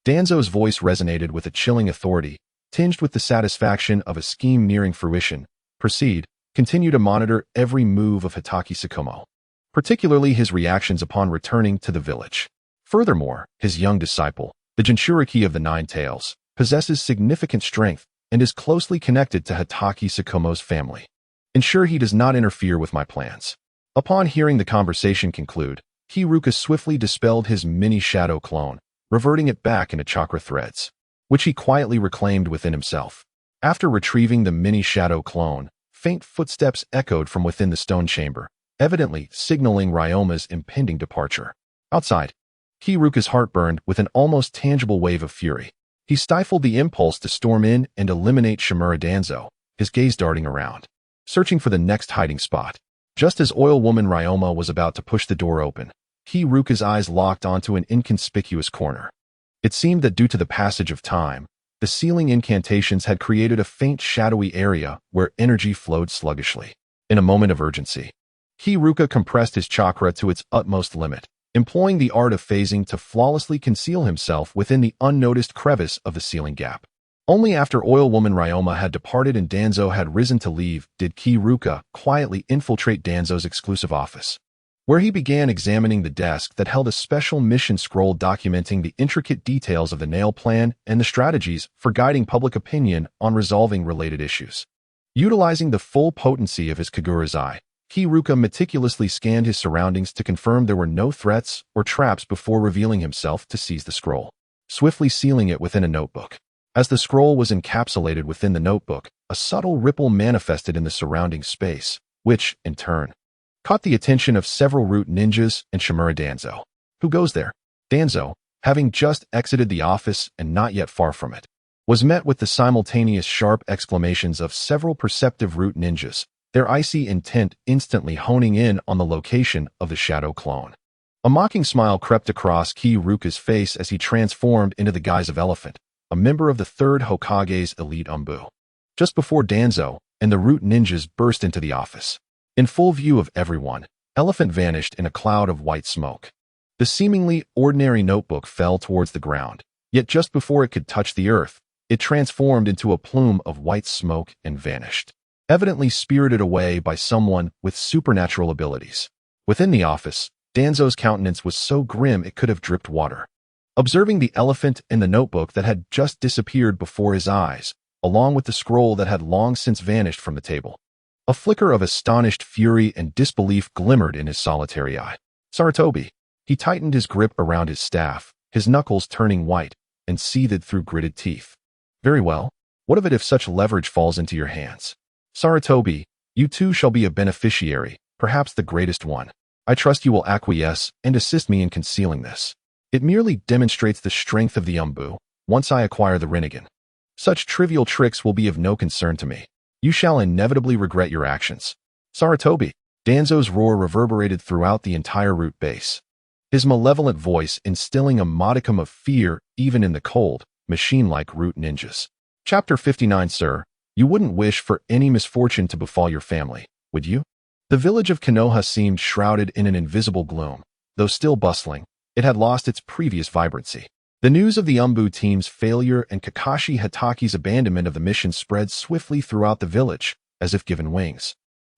Danzo's voice resonated with a chilling authority, tinged with the satisfaction of a scheme nearing fruition. Proceed, continue to monitor every move of Hatake Tsukumo, particularly his reactions upon returning to the village. Furthermore, his young disciple, the Jinchūriki of the Nine Tails, possesses significant strength, and is closely connected to Hatake Tsukumo's family. Ensure he does not interfere with my plans. Upon hearing the conversation conclude, Hiruka swiftly dispelled his mini-shadow clone, reverting it back into chakra threads, which he quietly reclaimed within himself. After retrieving the mini-shadow clone, faint footsteps echoed from within the stone chamber, evidently signaling Ryoma's impending departure. Outside, Hiruka's heart burned with an almost tangible wave of fury. He stifled the impulse to storm in and eliminate Shimura Danzo, his gaze darting around, searching for the next hiding spot. Just as oil woman Ryoma was about to push the door open, Hiruka's eyes locked onto an inconspicuous corner. It seemed that due to the passage of time, the ceiling incantations had created a faint shadowy area where energy flowed sluggishly. In a moment of urgency, Hiruka compressed his chakra to its utmost limit, employing the art of phasing to flawlessly conceal himself within the unnoticed crevice of the ceiling gap. Only after oil woman Ryoma had departed and Danzo had risen to leave did Hiruka quietly infiltrate Danzo's exclusive office, where he began examining the desk that held a special mission scroll documenting the intricate details of the nail plan and the strategies for guiding public opinion on resolving related issues. Utilizing the full potency of his Kagura's eye, Hiruka meticulously scanned his surroundings to confirm there were no threats or traps before revealing himself to seize the scroll, swiftly sealing it within a notebook. As the scroll was encapsulated within the notebook, a subtle ripple manifested in the surrounding space, which, in turn, caught the attention of several root ninjas and Shimura Danzo. Who goes there? Danzo, having just exited the office and not yet far from it, was met with the simultaneous sharp exclamations of several perceptive root ninjas, their icy intent instantly honing in on the location of the shadow clone. A mocking smile crept across Hiruka's face as he transformed into the guise of Elephant, a member of the third Hokage's elite Umbu. Just before Danzo and the root ninjas burst into the office. In full view of everyone, Elephant vanished in a cloud of white smoke. The seemingly ordinary notebook fell towards the ground, yet just before it could touch the earth, it transformed into a plume of white smoke and vanished, evidently spirited away by someone with supernatural abilities. Within the office, Danzo's countenance was so grim it could have dripped water. Observing the elephant and the notebook that had just disappeared before his eyes, along with the scroll that had long since vanished from the table, a flicker of astonished fury and disbelief glimmered in his solitary eye. Sarutobi. He tightened his grip around his staff, his knuckles turning white and seethed through gritted teeth. Very well. What of it if such leverage falls into your hands? Sarutobi, you too shall be a beneficiary, perhaps the greatest one. I trust you will acquiesce and assist me in concealing this. It merely demonstrates the strength of the Umbu, once I acquire the Rinnegan. Such trivial tricks will be of no concern to me. You shall inevitably regret your actions. Sarutobi. Danzo's roar reverberated throughout the entire root base, his malevolent voice instilling a modicum of fear even in the cold, machine-like root ninjas. Chapter 59. Sir, you wouldn't wish for any misfortune to befall your family, would you? The village of Konoha seemed shrouded in an invisible gloom. Though still bustling, it had lost its previous vibrancy. The news of the Umbu team's failure and Kakashi Hataki's abandonment of the mission spread swiftly throughout the village, as if given wings,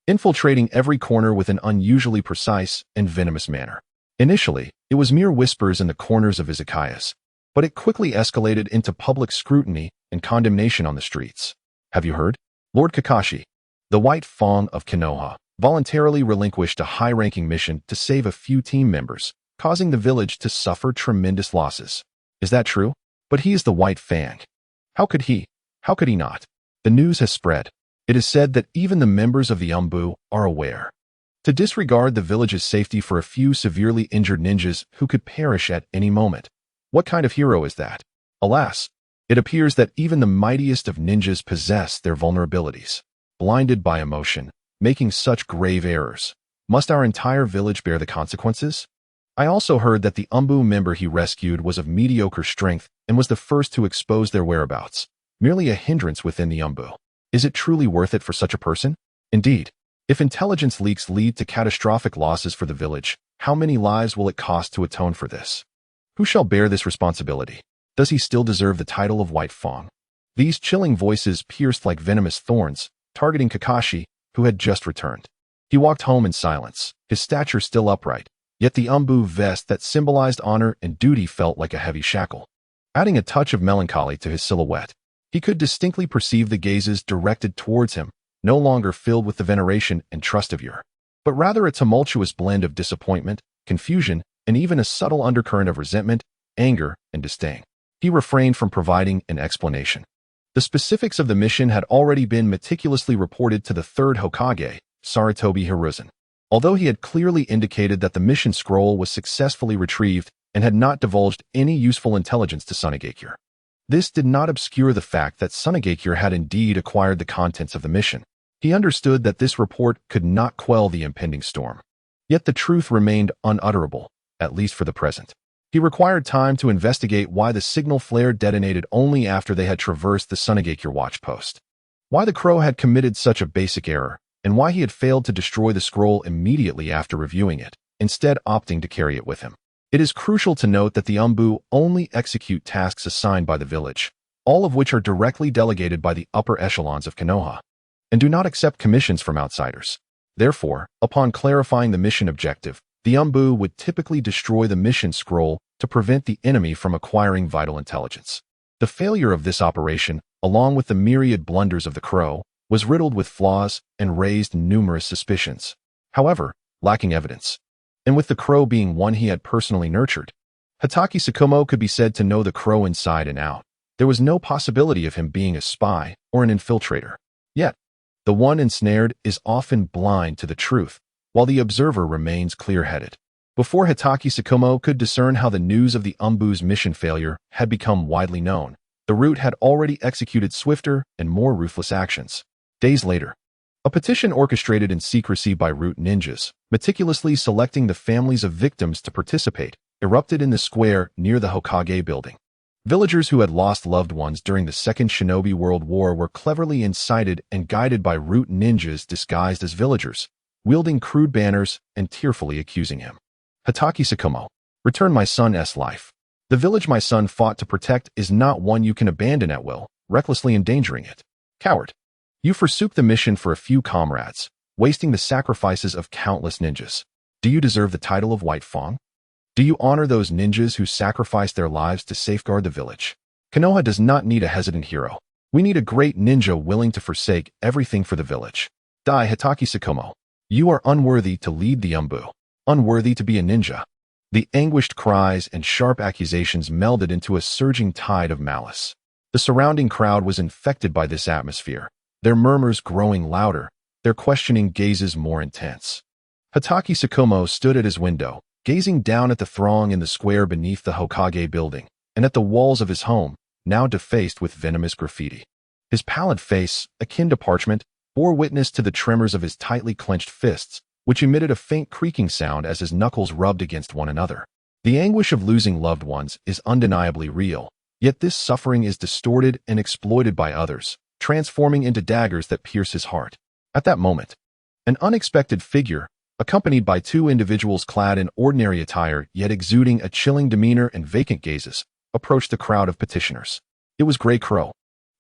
infiltrating every corner with an unusually precise and venomous manner. Initially, it was mere whispers in the corners of izakayas, but it quickly escalated into public scrutiny and condemnation on the streets. Have you heard? Lord Kakashi, the White Fang of Konoha, voluntarily relinquished a high-ranking mission to save a few team members, causing the village to suffer tremendous losses. Is that true? But he is the White Fang. How could he? How could he not? The news has spread. It is said that even the members of the Umbu are aware. To disregard the village's safety for a few severely injured ninjas who could perish at any moment. What kind of hero is that? Alas, it appears that even the mightiest of ninjas possess their vulnerabilities. Blinded by emotion, making such grave errors. Must our entire village bear the consequences? I also heard that the Umbu member he rescued was of mediocre strength and was the first to expose their whereabouts, merely a hindrance within the Umbu. Is it truly worth it for such a person? Indeed, if intelligence leaks lead to catastrophic losses for the village, how many lives will it cost to atone for this? Who shall bear this responsibility? Does he still deserve the title of White Fang? These chilling voices pierced like venomous thorns, targeting Kakashi, who had just returned. He walked home in silence, his stature still upright, yet the Umbu vest that symbolized honor and duty felt like a heavy shackle, adding a touch of melancholy to his silhouette. He could distinctly perceive the gazes directed towards him, no longer filled with the veneration and trust of Ur, but rather a tumultuous blend of disappointment, confusion, and even a subtle undercurrent of resentment, anger, and disdain. He refrained from providing an explanation. The specifics of the mission had already been meticulously reported to the third Hokage, Sarutobi Hiruzen. Although he had clearly indicated that the mission scroll was successfully retrieved and had not divulged any useful intelligence to Sunagakure. This did not obscure the fact that Sunagakure had indeed acquired the contents of the mission. He understood that this report could not quell the impending storm. Yet the truth remained unutterable, at least for the present. He required time to investigate why the signal flare detonated only after they had traversed the Sunagakure watch post. Why the crow had committed such a basic error, and why he had failed to destroy the scroll immediately after reviewing it, instead opting to carry it with him. It is crucial to note that the Umbu only execute tasks assigned by the village, all of which are directly delegated by the upper echelons of Konoha, and do not accept commissions from outsiders. Therefore, upon clarifying the mission objective, the Umbu would typically destroy the mission scroll to prevent the enemy from acquiring vital intelligence. The failure of this operation, along with the myriad blunders of the crow, was riddled with flaws and raised numerous suspicions. However, lacking evidence, and with the crow being one he had personally nurtured, Hatake Tsukumo could be said to know the crow inside and out. There was no possibility of him being a spy or an infiltrator. Yet, the one ensnared is often blind to the truth, while the observer remains clear-headed. Before Hatake Tsukumo could discern how the news of the Umbu's mission failure had become widely known, the root had already executed swifter and more ruthless actions. Days later, a petition orchestrated in secrecy by root ninjas, meticulously selecting the families of victims to participate, erupted in the square near the Hokage building. Villagers who had lost loved ones during the Second Shinobi World War were cleverly incited and guided by root ninjas disguised as villagers, wielding crude banners and tearfully accusing him. Hatake Tsukumo, return my son's life. The village my son fought to protect is not one you can abandon at will, recklessly endangering it. Coward. You forsook the mission for a few comrades, wasting the sacrifices of countless ninjas. Do you deserve the title of White Fang? Do you honor those ninjas who sacrificed their lives to safeguard the village? Konoha does not need a hesitant hero. We need a great ninja willing to forsake everything for the village. Die, Hatake Tsukumo. You are unworthy to lead the Umbu, unworthy to be a ninja. The anguished cries and sharp accusations melded into a surging tide of malice. The surrounding crowd was infected by this atmosphere, their murmurs growing louder, their questioning gazes more intense. Hatake Tsukumo stood at his window, gazing down at the throng in the square beneath the Hokage building, and at the walls of his home, now defaced with venomous graffiti. His pallid face, akin to parchment, bore witness to the tremors of his tightly clenched fists, which emitted a faint creaking sound as his knuckles rubbed against one another. The anguish of losing loved ones is undeniably real, yet this suffering is distorted and exploited by others, transforming into daggers that pierce his heart. At that moment, an unexpected figure, accompanied by two individuals clad in ordinary attire yet exuding a chilling demeanor and vacant gazes, approached the crowd of petitioners. It was Grey Crow.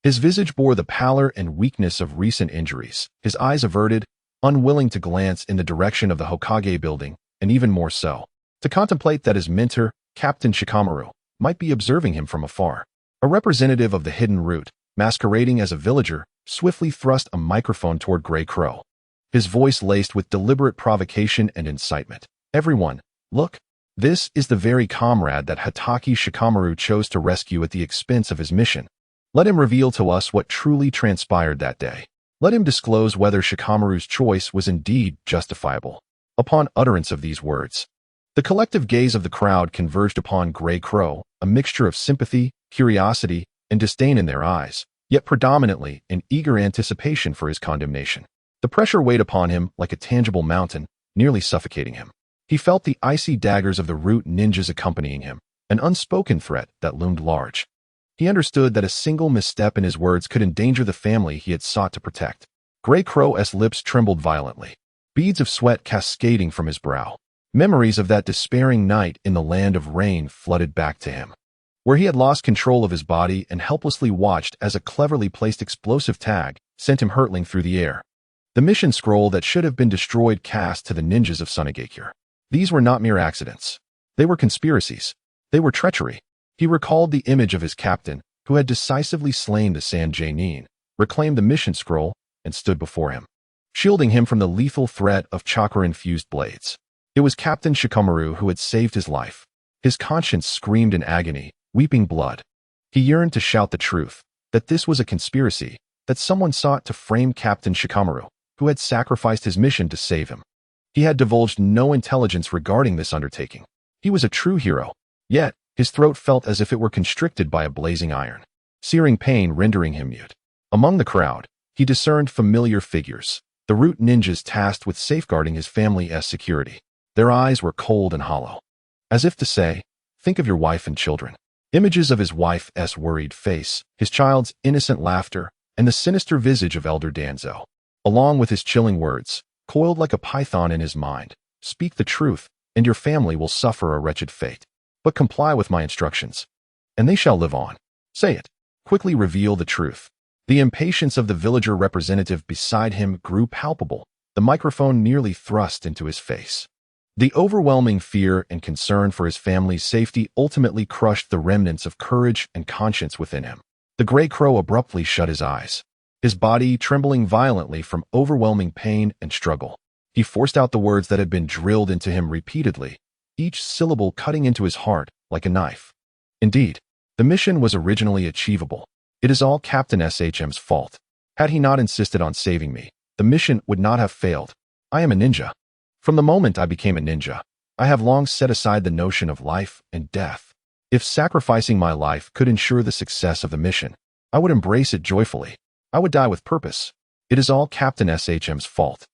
His visage bore the pallor and weakness of recent injuries, his eyes averted, unwilling to glance in the direction of the Hokage building, and even more so, to contemplate that his mentor, Captain Shikamaru, might be observing him from afar. A representative of the hidden root, masquerading as a villager, swiftly thrust a microphone toward Grey Crow, his voice laced with deliberate provocation and incitement. Everyone, look. This is the very comrade that Hatake Shikamaru chose to rescue at the expense of his mission. Let him reveal to us what truly transpired that day. Let him disclose whether Shikamaru's choice was indeed justifiable. Upon utterance of these words, the collective gaze of the crowd converged upon Grey Crow, a mixture of sympathy, curiosity, and disdain in their eyes, yet predominantly in eager anticipation for his condemnation. The pressure weighed upon him like a tangible mountain, nearly suffocating him. He felt the icy daggers of the root ninjas accompanying him, an unspoken threat that loomed large. He understood that a single misstep in his words could endanger the family he had sought to protect. Grey Crow's lips trembled violently, beads of sweat cascading from his brow. Memories of that despairing night in the land of rain flooded back to him, where he had lost control of his body and helplessly watched as a cleverly placed explosive tag sent him hurtling through the air. The mission scroll that should have been destroyed cast to the ninjas of Sunagakure. These were not mere accidents. They were conspiracies. They were treachery. He recalled the image of his captain, who had decisively slain the Sanjanin, reclaimed the mission scroll and stood before him, shielding him from the lethal threat of chakra-infused blades. It was Captain Shikamaru who had saved his life. His conscience screamed in agony, weeping blood. He yearned to shout the truth, that this was a conspiracy, that someone sought to frame Captain Shikamaru, who had sacrificed his mission to save him. He had divulged no intelligence regarding this undertaking. He was a true hero, yet his throat felt as if it were constricted by a blazing iron, searing pain rendering him mute. Among the crowd, he discerned familiar figures, the root ninjas tasked with safeguarding his family's security. Their eyes were cold and hollow, as if to say, think of your wife and children. Images of his wife's worried face, his child's innocent laughter, and the sinister visage of elder Danzo, along with his chilling words, coiled like a python in his mind. Speak the truth, and your family will suffer a wretched fate. But comply with my instructions, and they shall live on. Say it. Quickly reveal the truth. The impatience of the villager representative beside him grew palpable, the microphone nearly thrust into his face. The overwhelming fear and concern for his family's safety ultimately crushed the remnants of courage and conscience within him. The gray crow abruptly shut his eyes, his body trembling violently from overwhelming pain and struggle. He forced out the words that had been drilled into him repeatedly, each syllable cutting into his heart like a knife. Indeed, the mission was originally achievable. It is all Captain SHM's fault. Had he not insisted on saving me, the mission would not have failed. I am a ninja. From the moment I became a ninja, I have long set aside the notion of life and death. If sacrificing my life could ensure the success of the mission, I would embrace it joyfully. I would die with purpose. It is all Captain SHM's fault.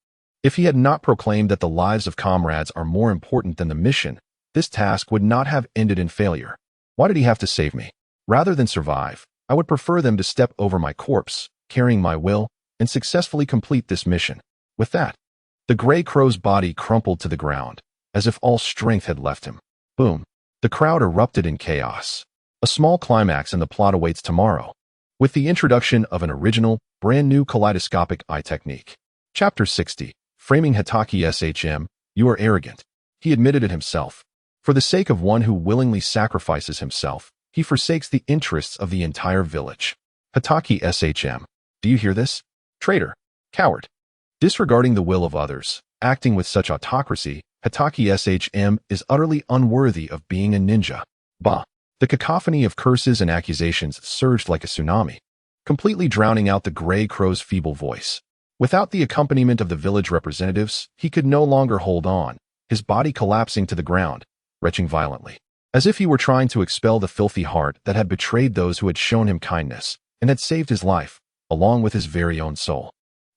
If he had not proclaimed that the lives of comrades are more important than the mission, this task would not have ended in failure. Why did he have to save me? Rather than survive, I would prefer them to step over my corpse, carrying my will, and successfully complete this mission. With that, the gray crow's body crumpled to the ground, as if all strength had left him. Boom. The crowd erupted in chaos. A small climax in the plot awaits tomorrow, with the introduction of an original, brand-new kaleidoscopic eye technique. Chapter 60. Framing Hatake SHM, you are arrogant. He admitted it himself. For the sake of one who willingly sacrifices himself, he forsakes the interests of the entire village. Hatake SHM. Do you hear this? Traitor. Coward. Disregarding the will of others, acting with such autocracy, Hatake SHM is utterly unworthy of being a ninja. Bah! The cacophony of curses and accusations surged like a tsunami, completely drowning out the gray crow's feeble voice. Without the accompaniment of the village representatives, he could no longer hold on, his body collapsing to the ground, retching violently, as if he were trying to expel the filthy heart that had betrayed those who had shown him kindness and had saved his life, along with his very own soul.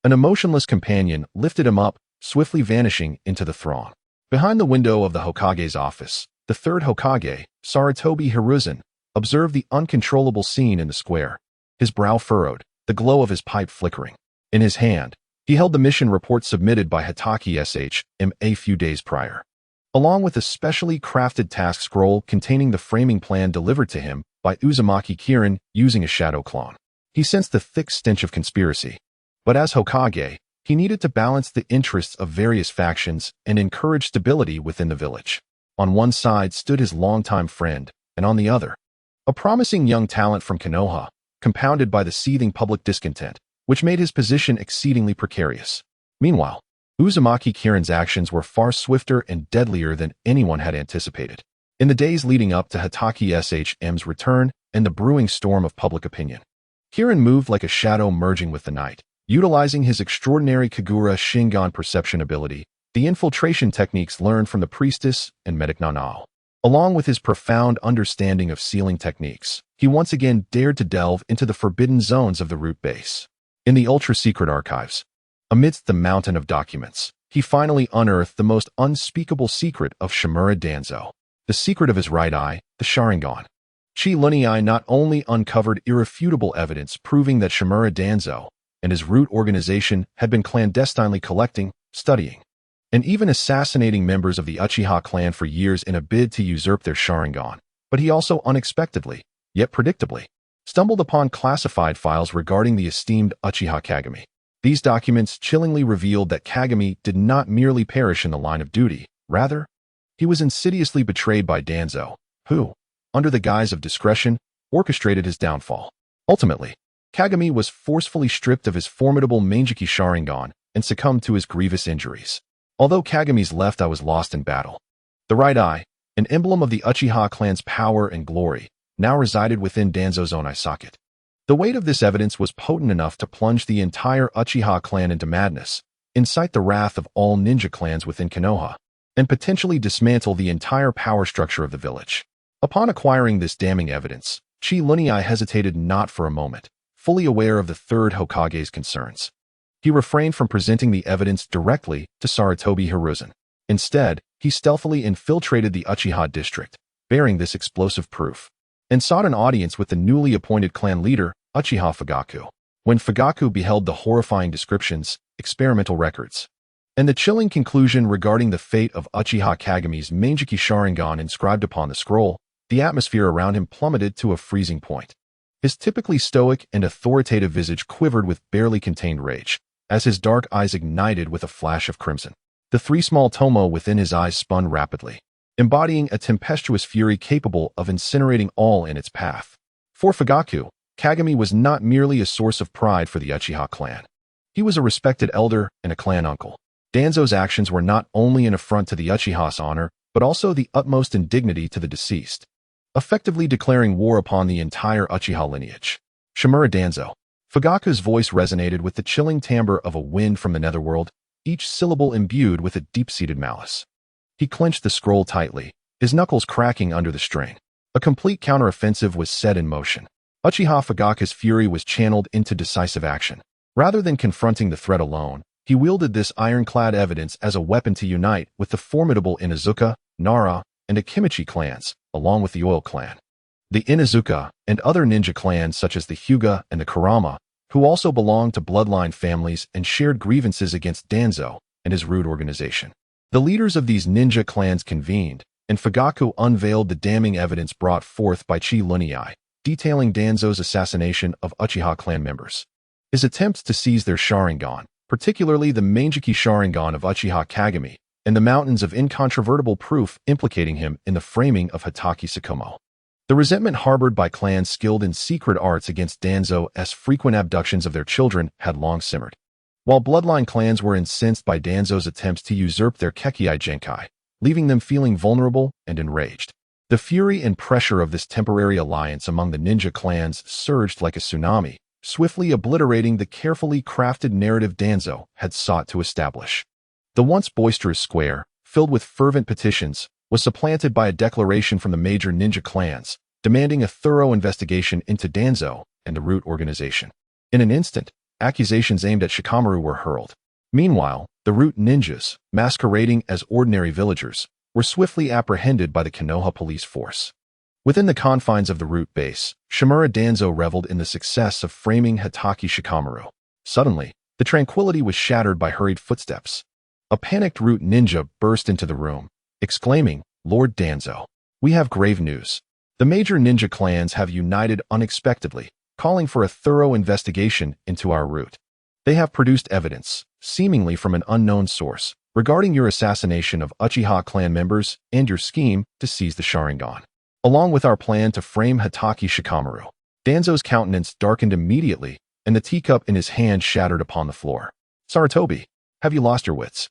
An emotionless companion lifted him up, swiftly vanishing into the throng. Behind the window of the Hokage's office, the third Hokage, Sarutobi Hiruzen, observed the uncontrollable scene in the square, his brow furrowed, the glow of his pipe flickering. In his hand, he held the mission report submitted by Hatake SHM a few days prior, along with a specially crafted task scroll containing the framing plan delivered to him by Uzumaki Kushina using a shadow clone. He sensed the thick stench of conspiracy. But as Hokage, he needed to balance the interests of various factions and encourage stability within the village. On one side stood his longtime friend, and on the other, a promising young talent from Konoha, compounded by the seething public discontent, which made his position exceedingly precarious. Meanwhile, Uzumaki Kushina's actions were far swifter and deadlier than anyone had anticipated. In the days leading up to Hatake SHM's return and the brewing storm of public opinion, Kushina moved like a shadow merging with the night. Utilizing his extraordinary Kagura Shingon perception ability, the infiltration techniques learned from the priestess and medic Nanao, along with his profound understanding of sealing techniques, he once again dared to delve into the forbidden zones of the root base. In the ultra-secret archives, amidst the mountain of documents, he finally unearthed the most unspeakable secret of Shimura Danzo, the secret of his right eye, the Sharingan. Chi Lunii not only uncovered irrefutable evidence proving that Shimura Danzo and his root organization had been clandestinely collecting, studying, and even assassinating members of the Uchiha clan for years in a bid to usurp their Sharingan, but he also unexpectedly, yet predictably, stumbled upon classified files regarding the esteemed Uchiha Kagami. These documents chillingly revealed that Kagami did not merely perish in the line of duty, rather, he was insidiously betrayed by Danzo, who, under the guise of discretion, orchestrated his downfall. Ultimately, Kagami was forcefully stripped of his formidable Manjiki Sharingan and succumbed to his grievous injuries. Although Kagami's left eye was lost in battle, the right eye, an emblem of the Uchiha clan's power and glory, now resided within Danzo's own eye socket. The weight of this evidence was potent enough to plunge the entire Uchiha clan into madness, incite the wrath of all ninja clans within Konoha, and potentially dismantle the entire power structure of the village. Upon acquiring this damning evidence, Chi Lunai hesitated not for a moment, fully aware of the third Hokage's concerns. He refrained from presenting the evidence directly to Sarutobi Hiruzen. Instead, he stealthily infiltrated the Uchiha district, bearing this explosive proof, and sought an audience with the newly appointed clan leader, Uchiha Fugaku. When Fugaku beheld the horrifying descriptions, experimental records, and the chilling conclusion regarding the fate of Uchiha Kagami's Manjiki Sharingan inscribed upon the scroll, the atmosphere around him plummeted to a freezing point. His typically stoic and authoritative visage quivered with barely contained rage, as his dark eyes ignited with a flash of crimson. The three small tomo within his eyes spun rapidly, embodying a tempestuous fury capable of incinerating all in its path. For Fugaku, Kagami was not merely a source of pride for the Uchiha clan. He was a respected elder and a clan uncle. Danzo's actions were not only an affront to the Uchiha's honor, but also the utmost indignity to the deceased, effectively declaring war upon the entire Uchiha lineage. Shimura Danzo. Fugaku's voice resonated with the chilling timbre of a wind from the netherworld, each syllable imbued with a deep-seated malice. He clenched the scroll tightly, his knuckles cracking under the strain. A complete counteroffensive was set in motion. Uchiha Fugaku's fury was channeled into decisive action. Rather than confronting the threat alone, he wielded this ironclad evidence as a weapon to unite with the formidable Inuzuka, Nara, and Akimichi clans, along with the Oil clan. The Inuzuka and other ninja clans such as the Hyuga and the Kurama, who also belonged to bloodline families and shared grievances against Danzo and his rude organization. The leaders of these ninja clans convened, and Fugaku unveiled the damning evidence brought forth by Chi Lunai, detailing Danzo's assassination of Uchiha clan members. His attempts to seize their Sharingan, particularly the Manjiki Sharingan of Uchiha Kagami, and the mountains of incontrovertible proof implicating him in the framing of Hatake Tsukumo. The resentment harbored by clans skilled in secret arts against Danzo's frequent abductions of their children had long simmered. While bloodline clans were incensed by Danzo's attempts to usurp their Kekkei Genkai, leaving them feeling vulnerable and enraged. The fury and pressure of this temporary alliance among the ninja clans surged like a tsunami, swiftly obliterating the carefully crafted narrative Danzo had sought to establish. The once boisterous square, filled with fervent petitions, was supplanted by a declaration from the major ninja clans, demanding a thorough investigation into Danzo and the root organization. In an instant, accusations aimed at Shikamaru were hurled. Meanwhile, the root ninjas, masquerading as ordinary villagers, were swiftly apprehended by the Konoha police force. Within the confines of the root base, Shimura Danzo reveled in the success of framing Hatake Shikamaru. Suddenly, the tranquility was shattered by hurried footsteps. A panicked root ninja burst into the room, exclaiming, "Lord Danzo, we have grave news. The major ninja clans have united unexpectedly, calling for a thorough investigation into our root. They have produced evidence, seemingly from an unknown source, regarding your assassination of Uchiha clan members and your scheme to seize the Sharingan, along with our plan to frame Hatake Shikamaru." Danzo's countenance darkened immediately, and the teacup in his hand shattered upon the floor. "Sarutobi, have you lost your wits?"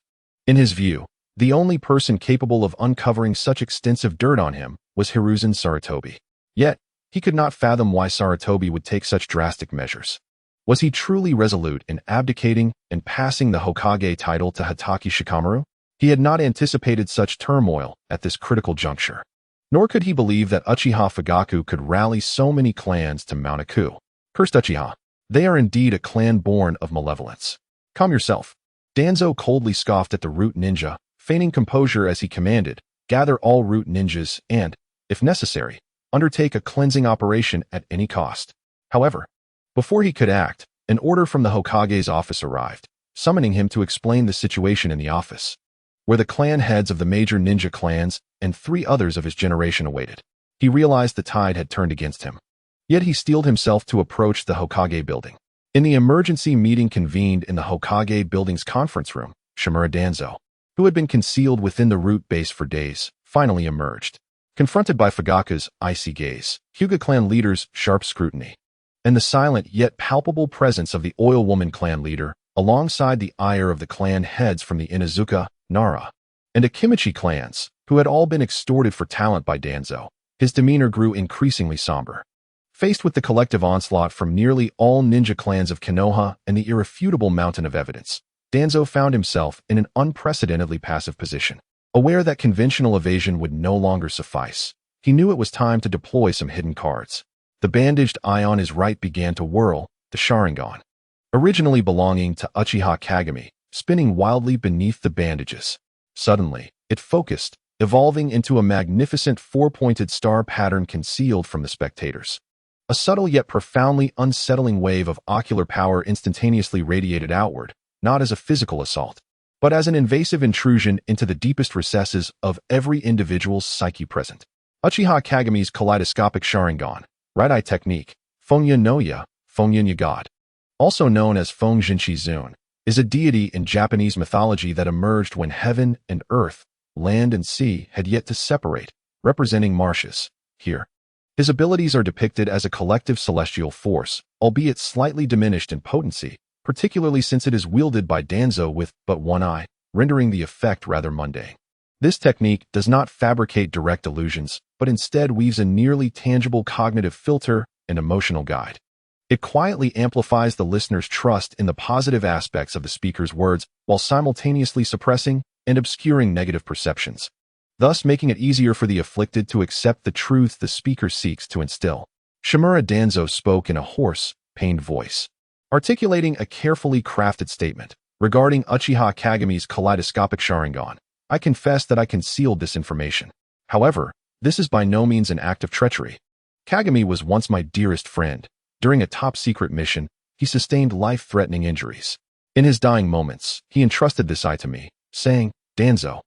In his view, the only person capable of uncovering such extensive dirt on him was Hiruzen Sarutobi. Yet, he could not fathom why Sarutobi would take such drastic measures. Was he truly resolute in abdicating and passing the Hokage title to Hatake Shikamaru? He had not anticipated such turmoil at this critical juncture. Nor could he believe that Uchiha Fugaku could rally so many clans to mount a coup. Cursed Uchiha. They are indeed a clan born of malevolence. Calm yourself. Danzo coldly scoffed at the root ninja, feigning composure as he commanded, "Gather all root ninjas and, if necessary, undertake a cleansing operation at any cost." However, before he could act, an order from the Hokage's office arrived, summoning him to explain the situation in the office, where the clan heads of the major ninja clans and 3 others of his generation awaited. He realized the tide had turned against him. Yet he steeled himself to approach the Hokage building. In the emergency meeting convened in the Hokage building's conference room, Shimura Danzo, who had been concealed within the root base for days, finally emerged. Confronted by Fugaka's icy gaze, Hyuga clan leader's sharp scrutiny, and the silent yet palpable presence of the Oil Woman clan leader, alongside the ire of the clan heads from the Inuzuka, Nara, and Akimichi clans, who had all been extorted for talent by Danzo, his demeanor grew increasingly somber. Faced with the collective onslaught from nearly all ninja clans of Konoha and the irrefutable mountain of evidence, Danzo found himself in an unprecedentedly passive position. Aware that conventional evasion would no longer suffice, he knew it was time to deploy some hidden cards. The bandaged eye on his right began to whirl, the Sharingan, originally belonging to Uchiha Kagami, spinning wildly beneath the bandages. Suddenly, it focused, evolving into a magnificent four-pointed star pattern concealed from the spectators. A subtle yet profoundly unsettling wave of ocular power instantaneously radiated outward, not as a physical assault, but as an invasive intrusion into the deepest recesses of every individual's psyche present. Uchiha Kagami's kaleidoscopic Sharingan, right-eye technique, Fongya no Ya, Fongya God, also known as Fong Jinchi Zun, is a deity in Japanese mythology that emerged when heaven and earth, land and sea had yet to separate, representing Martius. Here, his abilities are depicted as a collective celestial force, albeit slightly diminished in potency, particularly since it is wielded by Danzo with but one eye, rendering the effect rather mundane. This technique does not fabricate direct illusions, but instead weaves a nearly tangible cognitive filter and emotional guide. It quietly amplifies the listener's trust in the positive aspects of the speaker's words while simultaneously suppressing and obscuring negative perceptions, thus making it easier for the afflicted to accept the truth the speaker seeks to instill. Shimura Danzo spoke in a hoarse, pained voice, articulating a carefully crafted statement regarding Uchiha Kagami's kaleidoscopic Sharingan. I confess that I concealed this information. However, this is by no means an act of treachery. Kagami was once my dearest friend. During a top-secret mission, he sustained life-threatening injuries. In his dying moments, he entrusted this eye to me, saying, Danzo,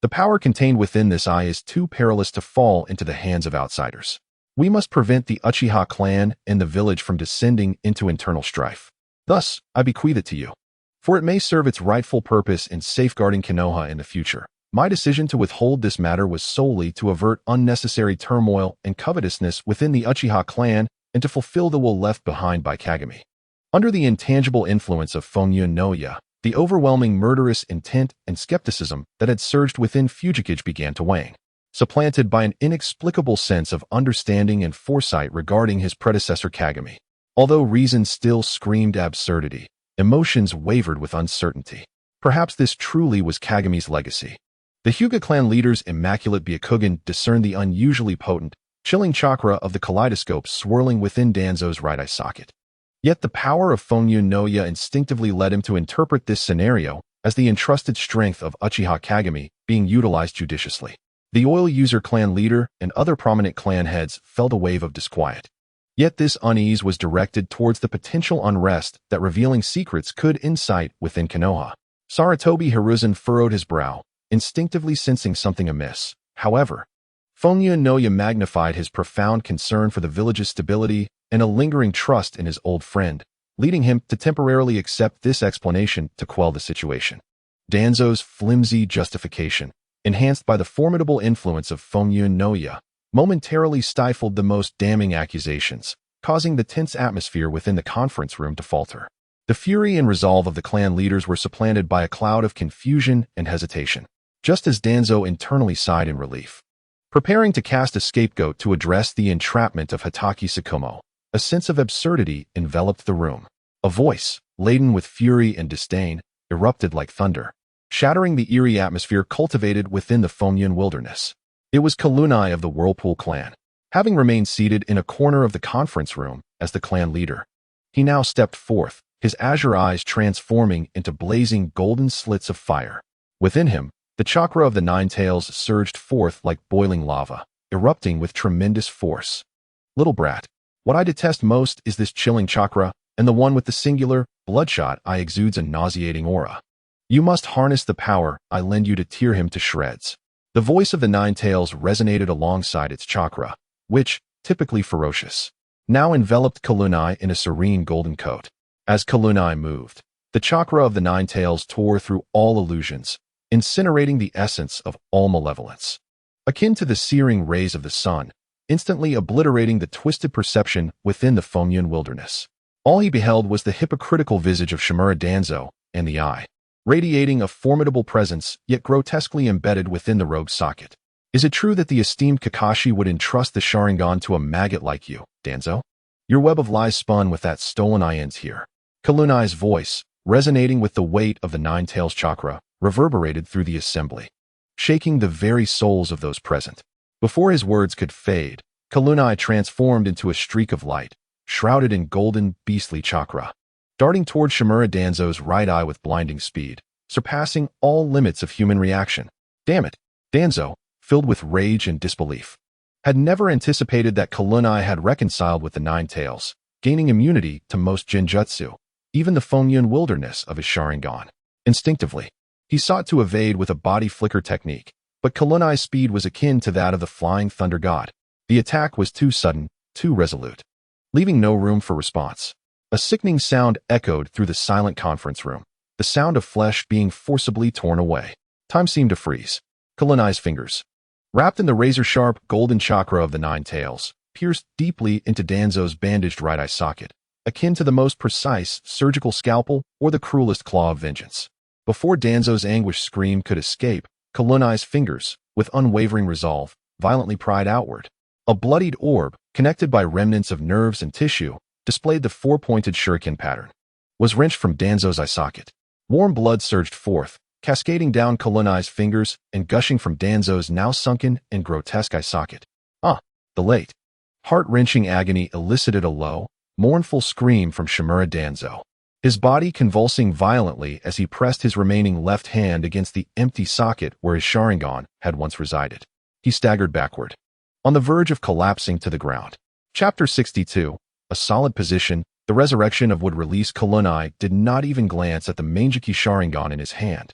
the power contained within this eye is too perilous to fall into the hands of outsiders. We must prevent the Uchiha clan and the village from descending into internal strife. Thus, I bequeath it to you, for it may serve its rightful purpose in safeguarding Konoha in the future. My decision to withhold this matter was solely to avert unnecessary turmoil and covetousness within the Uchiha clan and to fulfill the will left behind by Kagami. Under the intangible influence of Fongya no Ya, the overwhelming murderous intent and skepticism that had surged within Fugikage began to wane, supplanted by an inexplicable sense of understanding and foresight regarding his predecessor Kagami. Although reason still screamed absurdity, emotions wavered with uncertainty. Perhaps this truly was Kagami's legacy. The Hyuga clan leader's immaculate Byakugan discerned the unusually potent, chilling chakra of the kaleidoscope swirling within Danzo's right eye socket. Yet the power of Fongya no Ya instinctively led him to interpret this scenario as the entrusted strength of Uchiha Kagami being utilized judiciously. The Oil User clan leader and other prominent clan heads felt a wave of disquiet. Yet this unease was directed towards the potential unrest that revealing secrets could incite within Konoha. Sarutobi Hiruzen furrowed his brow, instinctively sensing something amiss. However, Fongya no Ya magnified his profound concern for the village's stability and a lingering trust in his old friend, leading him to temporarily accept this explanation to quell the situation. Danzo's flimsy justification, enhanced by the formidable influence of Fongya no Ya, momentarily stifled the most damning accusations, causing the tense atmosphere within the conference room to falter. The fury and resolve of the clan leaders were supplanted by a cloud of confusion and hesitation, just as Danzo internally sighed in relief. Preparing to cast a scapegoat to address the entrapment of Hitaki Tsukumo, a sense of absurdity enveloped the room. A voice, laden with fury and disdain, erupted like thunder, shattering the eerie atmosphere cultivated within the Fongyan wilderness. It was Kalunai of the Whirlpool clan. Having remained seated in a corner of the conference room as the clan leader, he now stepped forth, his azure eyes transforming into blazing golden slits of fire. Within him, the chakra of the Nine Tails surged forth like boiling lava, erupting with tremendous force. Little brat, what I detest most is this chilling chakra, and the one with the singular, bloodshot eye exudes a nauseating aura. You must harness the power I lend you to tear him to shreds. The voice of the Nine Tails resonated alongside its chakra, which, typically ferocious, now enveloped Kalunai in a serene golden coat. As Kalunai moved, the chakra of the Nine Tails tore through all illusions, incinerating the essence of all malevolence. akin to the searing rays of the sun, instantly obliterating the twisted perception within the Fomyun wilderness. All he beheld was the hypocritical visage of Shimura Danzo, and the eye, radiating a formidable presence, yet grotesquely embedded within the rogue's socket. Is it true that the esteemed Kakashi would entrust the Sharingan to a maggot like you, Danzo? Your web of lies spun with that stolen eye ends here. Kalunai's voice, resonating with the weight of the Nine Tails chakra, reverberated through the assembly, shaking the very souls of those present. Before his words could fade, Kalunai transformed into a streak of light, shrouded in golden, beastly chakra, darting toward Shimura Danzo's right eye with blinding speed, surpassing all limits of human reaction. Damn it! Danzo, filled with rage and disbelief, had never anticipated that Kalunai had reconciled with the Nine Tails, gaining immunity to most Jinjutsu, even the Fomyun wilderness of his Sharingan. Instinctively, he sought to evade with a body flicker technique, but Kalunai's speed was akin to that of the flying thunder god. The attack was too sudden, too resolute, leaving no room for response. A sickening sound echoed through the silent conference room, the sound of flesh being forcibly torn away. Time seemed to freeze. Kalunai's fingers, wrapped in the razor-sharp golden chakra of the Nine Tails, pierced deeply into Danzo's bandaged right eye socket, akin to the most precise surgical scalpel or the cruelest claw of vengeance. Before Danzo's anguished scream could escape, Kalunai's fingers, with unwavering resolve, violently pried outward. A bloodied orb, connected by remnants of nerves and tissue, displayed the four-pointed shuriken pattern, was wrenched from Danzo's eye socket. Warm blood surged forth, cascading down Kalunai's fingers and gushing from Danzo's now sunken and grotesque eye socket. The late, heart-wrenching agony elicited a low, mournful scream from Shimura Danzo, his body convulsing violently as he pressed his remaining left hand against the empty socket where his Sharingan had once resided. He staggered backward, on the verge of collapsing to the ground. Chapter 62, a solid position, the resurrection of would release Kalunai did not even glance at the Mangeki Sharingan in his hand,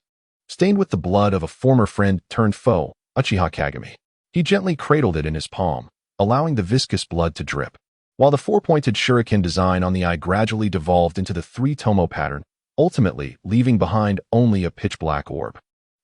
stained with the blood of a former friend turned foe, Uchiha Kagami. He gently cradled it in his palm, allowing the viscous blood to drip, while the four-pointed shuriken design on the eye gradually devolved into the three-tomo pattern, ultimately leaving behind only a pitch-black orb.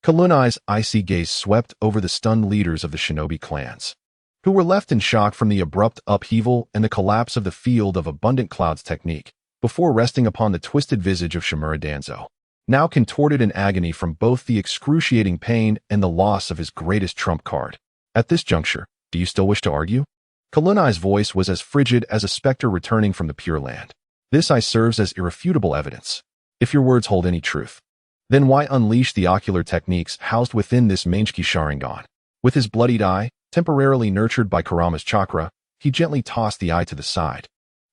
Kalunai's icy gaze swept over the stunned leaders of the shinobi clans, who were left in shock from the abrupt upheaval and the collapse of the field of abundant clouds technique, before resting upon the twisted visage of Shimura Danzo, now contorted in agony from both the excruciating pain and the loss of his greatest trump card. At this juncture, do you still wish to argue? Kalunai's voice was as frigid as a specter returning from the Pure Land. This eye serves as irrefutable evidence. If your words hold any truth, then why unleash the ocular techniques housed within this Mangeki Sharingan? With his bloodied eye, temporarily nurtured by Kurama's chakra, he gently tossed the eye to the side,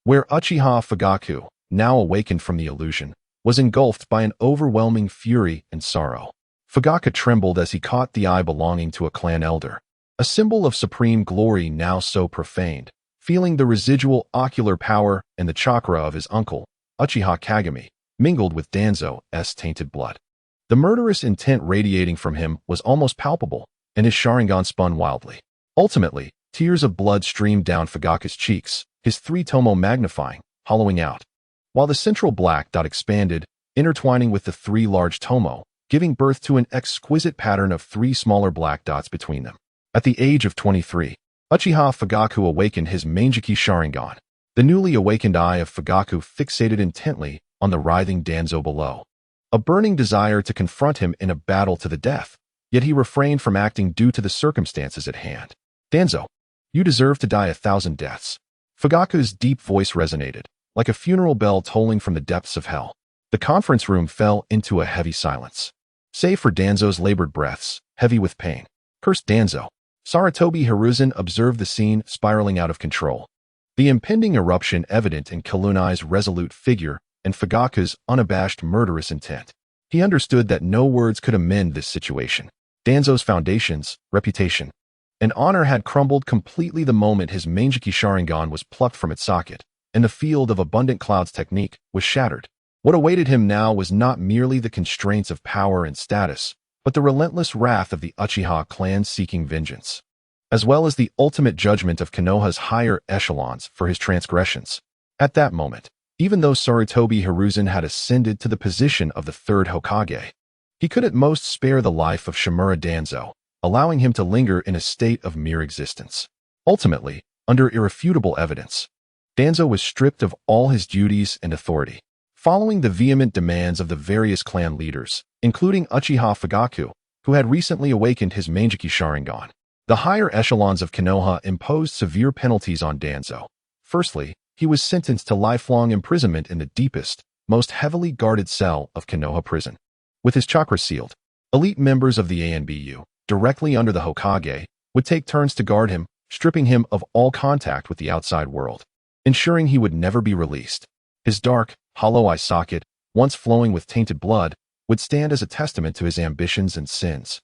where Uchiha Fugaku, now awakened from the illusion, was engulfed by an overwhelming fury and sorrow. Fugaku trembled as he caught the eye belonging to a clan elder, a symbol of supreme glory now so profaned, feeling the residual ocular power and the chakra of his uncle, Uchiha Kagami, mingled with Danzo's tainted blood. The murderous intent radiating from him was almost palpable, and his Sharingan spun wildly. Ultimately, tears of blood streamed down Fugaku's cheeks, his three-tomo magnifying, hollowing out, while the central black dot expanded, intertwining with the three large tomo, giving birth to an exquisite pattern of three smaller black dots between them. At the age of 23, Uchiha Fugaku awakened his Mangeki Sharingan, the newly awakened eye of Fugaku fixated intently on the writhing Danzo below, a burning desire to confront him in a battle to the death, yet he refrained from acting due to the circumstances at hand. Danzo, you deserve to die 1,000 deaths. Fugaku's deep voice resonated, like a funeral bell tolling from the depths of hell. The conference room fell into a heavy silence, save for Danzo's labored breaths, heavy with pain. Cursed Danzo. Sarutobi Hiruzen observed the scene spiraling out of control, the impending eruption evident in Kalunai's resolute figure and Fugaku's unabashed murderous intent. He understood that no words could amend this situation. Danzo's foundations, reputation, and honor had crumbled completely the moment his Mangeki Sharingan was plucked from its socket, and the field of abundant clouds technique was shattered. What awaited him now was not merely the constraints of power and status, but the relentless wrath of the Uchiha clan seeking vengeance, as well as the ultimate judgment of Konoha's higher echelons for his transgressions. At that moment, even though Sarutobi Hiruzen had ascended to the position of the third Hokage, he could at most spare the life of Shimura Danzo, allowing him to linger in a state of mere existence. Ultimately, under irrefutable evidence, Danzo was stripped of all his duties and authority. Following the vehement demands of the various clan leaders, including Uchiha Fugaku, who had recently awakened his Mangeki Sharingan, the higher echelons of Konoha imposed severe penalties on Danzo. Firstly, he was sentenced to lifelong imprisonment in the deepest, most heavily guarded cell of Konoha prison. With his chakra sealed, elite members of the ANBU, directly under the Hokage, would take turns to guard him, stripping him of all contact with the outside world, ensuring he would never be released. His dark, hollow eye socket, once flowing with tainted blood, would stand as a testament to his ambitions and sins,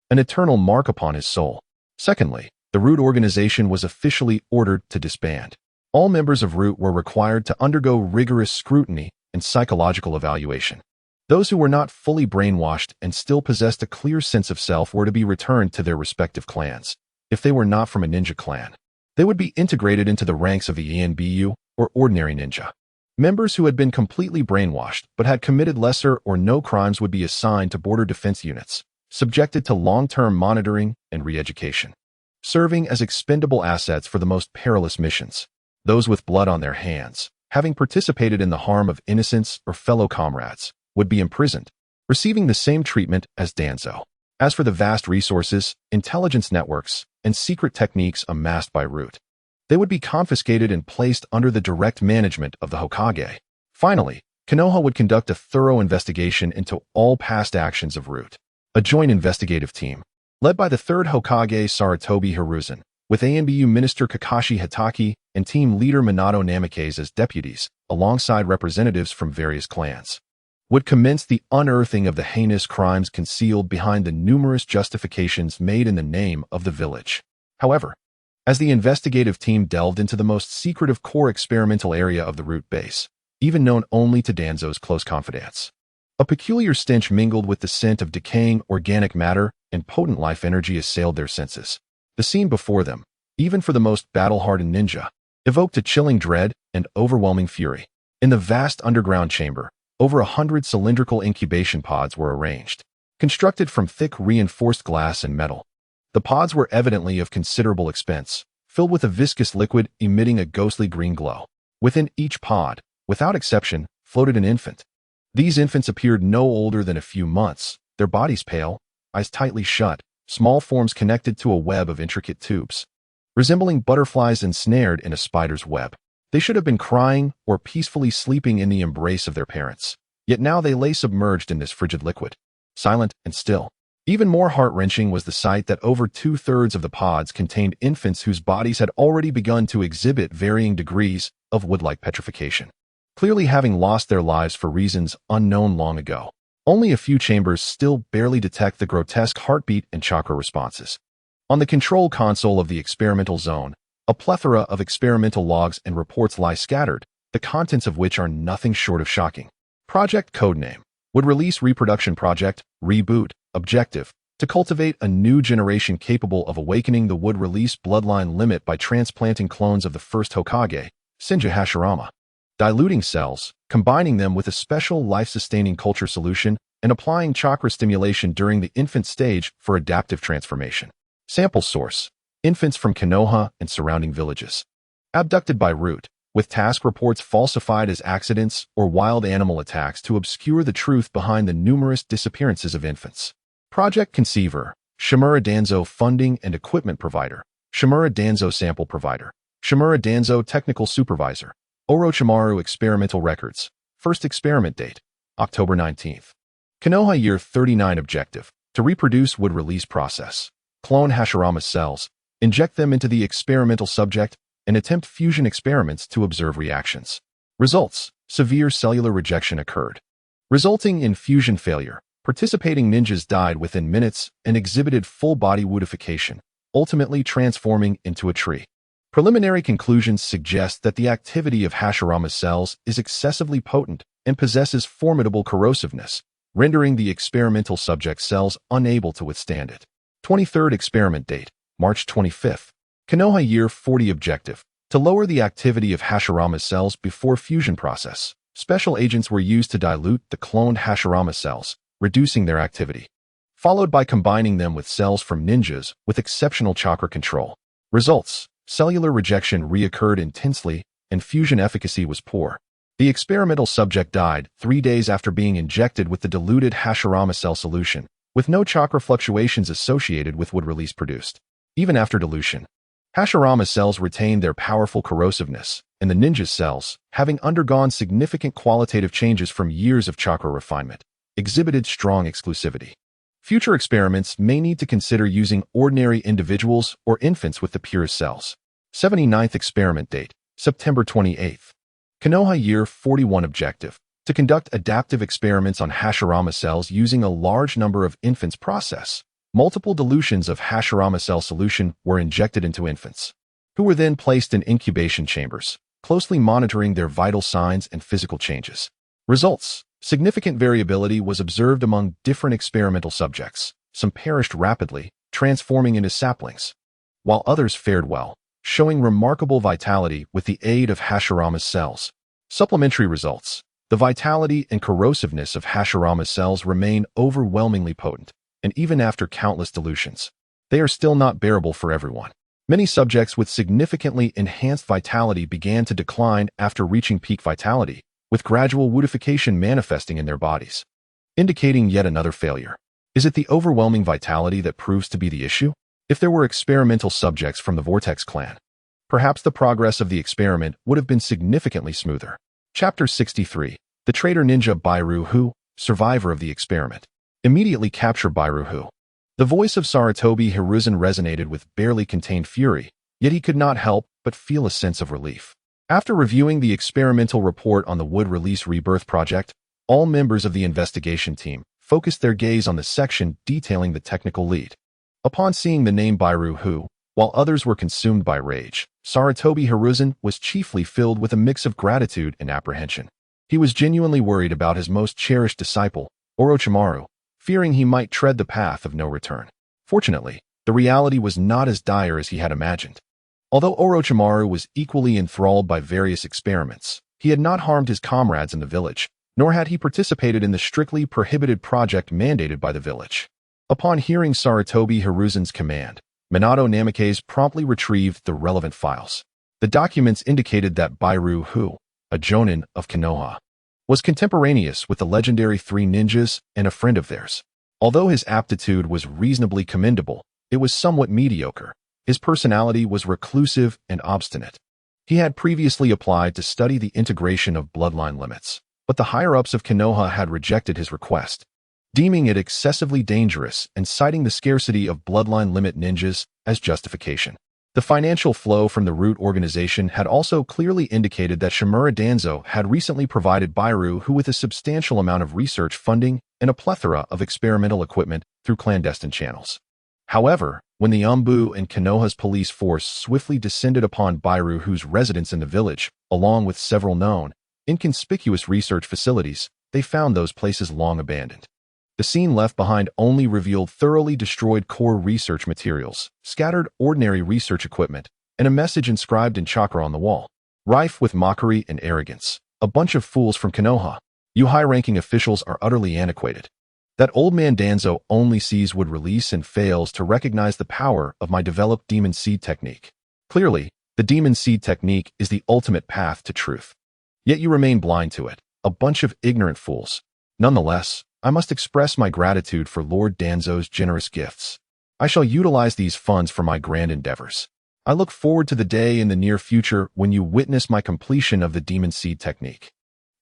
an eternal mark upon his soul. Secondly, the Root organization was officially ordered to disband. All members of Root were required to undergo rigorous scrutiny and psychological evaluation. Those who were not fully brainwashed and still possessed a clear sense of self were to be returned to their respective clans. If they were not from a ninja clan, they would be integrated into the ranks of the ANBU or ordinary ninja. Members who had been completely brainwashed but had committed lesser or no crimes would be assigned to border defense units, subjected to long-term monitoring and re-education, serving as expendable assets for the most perilous missions. Those with blood on their hands, having participated in the harm of innocents or fellow comrades, would be imprisoned, receiving the same treatment as Danzo. As for the vast resources, intelligence networks, and secret techniques amassed by Root, they would be confiscated and placed under the direct management of the Hokage. Finally, Konoha would conduct a thorough investigation into all past actions of Root. A joint investigative team, led by the third Hokage Sarutobi Hiruzen, with ANBU Minister Kakashi Hitaki and team leader Minato Namikaze as deputies, alongside representatives from various clans, would commence the unearthing of the heinous crimes concealed behind the numerous justifications made in the name of the village. However, as the investigative team delved into the most secretive core experimental area of the Root base, even known only to Danzo's close confidants, a peculiar stench mingled with the scent of decaying organic matter and potent life energy assailed their senses. The scene before them, even for the most battle-hardened ninja, evoked a chilling dread and overwhelming fury. In the vast underground chamber, over 100 cylindrical incubation pods were arranged, constructed from thick reinforced glass and metal. The pods were evidently of considerable expense, filled with a viscous liquid emitting a ghostly green glow. Within each pod, without exception, floated an infant. These infants appeared no older than a few months, their bodies pale, eyes tightly shut, small forms connected to a web of intricate tubes, resembling butterflies ensnared in a spider's web. They should have been crying or peacefully sleeping in the embrace of their parents, yet now they lay submerged in this frigid liquid, silent and still. Even more heart-wrenching was the sight that over 2/3 of the pods contained infants whose bodies had already begun to exhibit varying degrees of wood-like petrification, clearly having lost their lives for reasons unknown long ago. Only a few chambers still barely detect the grotesque heartbeat and chakra responses. On the control console of the experimental zone, a plethora of experimental logs and reports lie scattered, the contents of which are nothing short of shocking. Project Codename would release Reproduction Project, Reboot, Objective, to cultivate a new generation capable of awakening the wood release bloodline limit by transplanting clones of the first Hokage, Senju Hashirama, diluting cells, combining them with a special life-sustaining culture solution, and applying chakra stimulation during the infant stage for adaptive transformation. Sample source: infants from Konoha and surrounding villages, abducted by Root, with task reports falsified as accidents or wild animal attacks to obscure the truth behind the numerous disappearances of infants. Project Conceiver, Shimura Danzo Funding and Equipment Provider, Shimura Danzo Sample Provider, Shimura Danzo Technical Supervisor, Orochimaru Experimental Records, First Experiment Date, October 19th. Konoha Year 39 Objective, to reproduce wood release process. Clone Hashirama cells, inject them into the experimental subject, and attempt fusion experiments to observe reactions. Results: severe cellular rejection occurred, resulting in fusion failure. Participating ninjas died within minutes and exhibited full-body woodification, ultimately transforming into a tree. Preliminary conclusions suggest that the activity of Hashirama cells is excessively potent and possesses formidable corrosiveness, rendering the experimental subject cells unable to withstand it. 23rd Experiment Date, March 25th. Konoha Year 40 Objective, to lower the activity of Hashirama cells before fusion process. Special agents were used to dilute the cloned Hashirama cells, reducing their activity. followed by combining them with cells from ninjas with exceptional chakra control. Results: cellular rejection reoccurred intensely, and fusion efficacy was poor. The experimental subject died 3 days after being injected with the diluted Hashirama cell solution, with no chakra fluctuations associated with wood release produced. Even after dilution, Hashirama cells retained their powerful corrosiveness, and the ninja's cells, having undergone significant qualitative changes from years of chakra refinement, exhibited strong exclusivity. Future experiments may need to consider using ordinary individuals or infants with the purest cells. 79th experiment date, September 28th. Konoha Year 41 objective: to conduct adaptive experiments on Hashirama cells using a large number of infants. Process: multiple dilutions of Hashirama cell solution were injected into infants, who were then placed in incubation chambers, closely monitoring their vital signs and physical changes. Results: significant variability was observed among different experimental subjects. Some perished rapidly, transforming into saplings, while others fared well, showing remarkable vitality with the aid of Hashirama's cells. Supplementary results: the vitality and corrosiveness of Hashirama cells remain overwhelmingly potent, and even after countless dilutions, they are still not bearable for everyone. Many subjects with significantly enhanced vitality began to decline after reaching peak vitality, with gradual woodification manifesting in their bodies, indicating yet another failure. Is it the overwhelming vitality that proves to be the issue? If there were experimental subjects from the Vortex clan, perhaps the progress of the experiment would have been significantly smoother. Chapter 63. The traitor ninja Bairu, survivor of the experiment, immediately captured Bairu. The voice of Sarutobi Hiruzen resonated with barely contained fury, yet he could not help but feel a sense of relief. After reviewing the experimental report on the Wood Release Rebirth project, all members of the investigation team focused their gaze on the section detailing the technical lead. Upon seeing the name Bairu, while others were consumed by rage, Sarutobi Hiruzen was chiefly filled with a mix of gratitude and apprehension. He was genuinely worried about his most cherished disciple, Orochimaru, fearing he might tread the path of no return. Fortunately, the reality was not as dire as he had imagined. Although Orochimaru was equally enthralled by various experiments, he had not harmed his comrades in the village, nor had he participated in the strictly prohibited project mandated by the village. Upon hearing Sarutobi Hiruzen's command, Minato Namikaze promptly retrieved the relevant files. The documents indicated that Bairu, a jonin of Konoha, was contemporaneous with the legendary three ninjas and a friend of theirs. Although his aptitude was reasonably commendable, it was somewhat mediocre. His personality was reclusive and obstinate. He had previously applied to study the integration of bloodline limits, but the higher-ups of Konoha had rejected his request, deeming it excessively dangerous and citing the scarcity of bloodline limit ninjas as justification. The financial flow from the root organization had also clearly indicated that Shimura Danzo had recently provided Bairu with a substantial amount of research funding and a plethora of experimental equipment through clandestine channels. However, when the Umbu and Konoha's police force swiftly descended upon Bairu's residence in the village, along with several known, inconspicuous research facilities, they found those places long abandoned. The scene left behind only revealed thoroughly destroyed core research materials, scattered ordinary research equipment, and a message inscribed in chakra on the wall. Rife with mockery and arrogance. A bunch of fools from Konoha. You high-ranking officials are utterly antiquated. That old man Danzo only sees wood release and fails to recognize the power of my developed demon seed technique. Clearly, the demon seed technique is the ultimate path to truth. Yet you remain blind to it. A bunch of ignorant fools. Nonetheless, I must express my gratitude for Lord Danzo's generous gifts. I shall utilize these funds for my grand endeavors. I look forward to the day in the near future when you witness my completion of the demon seed technique,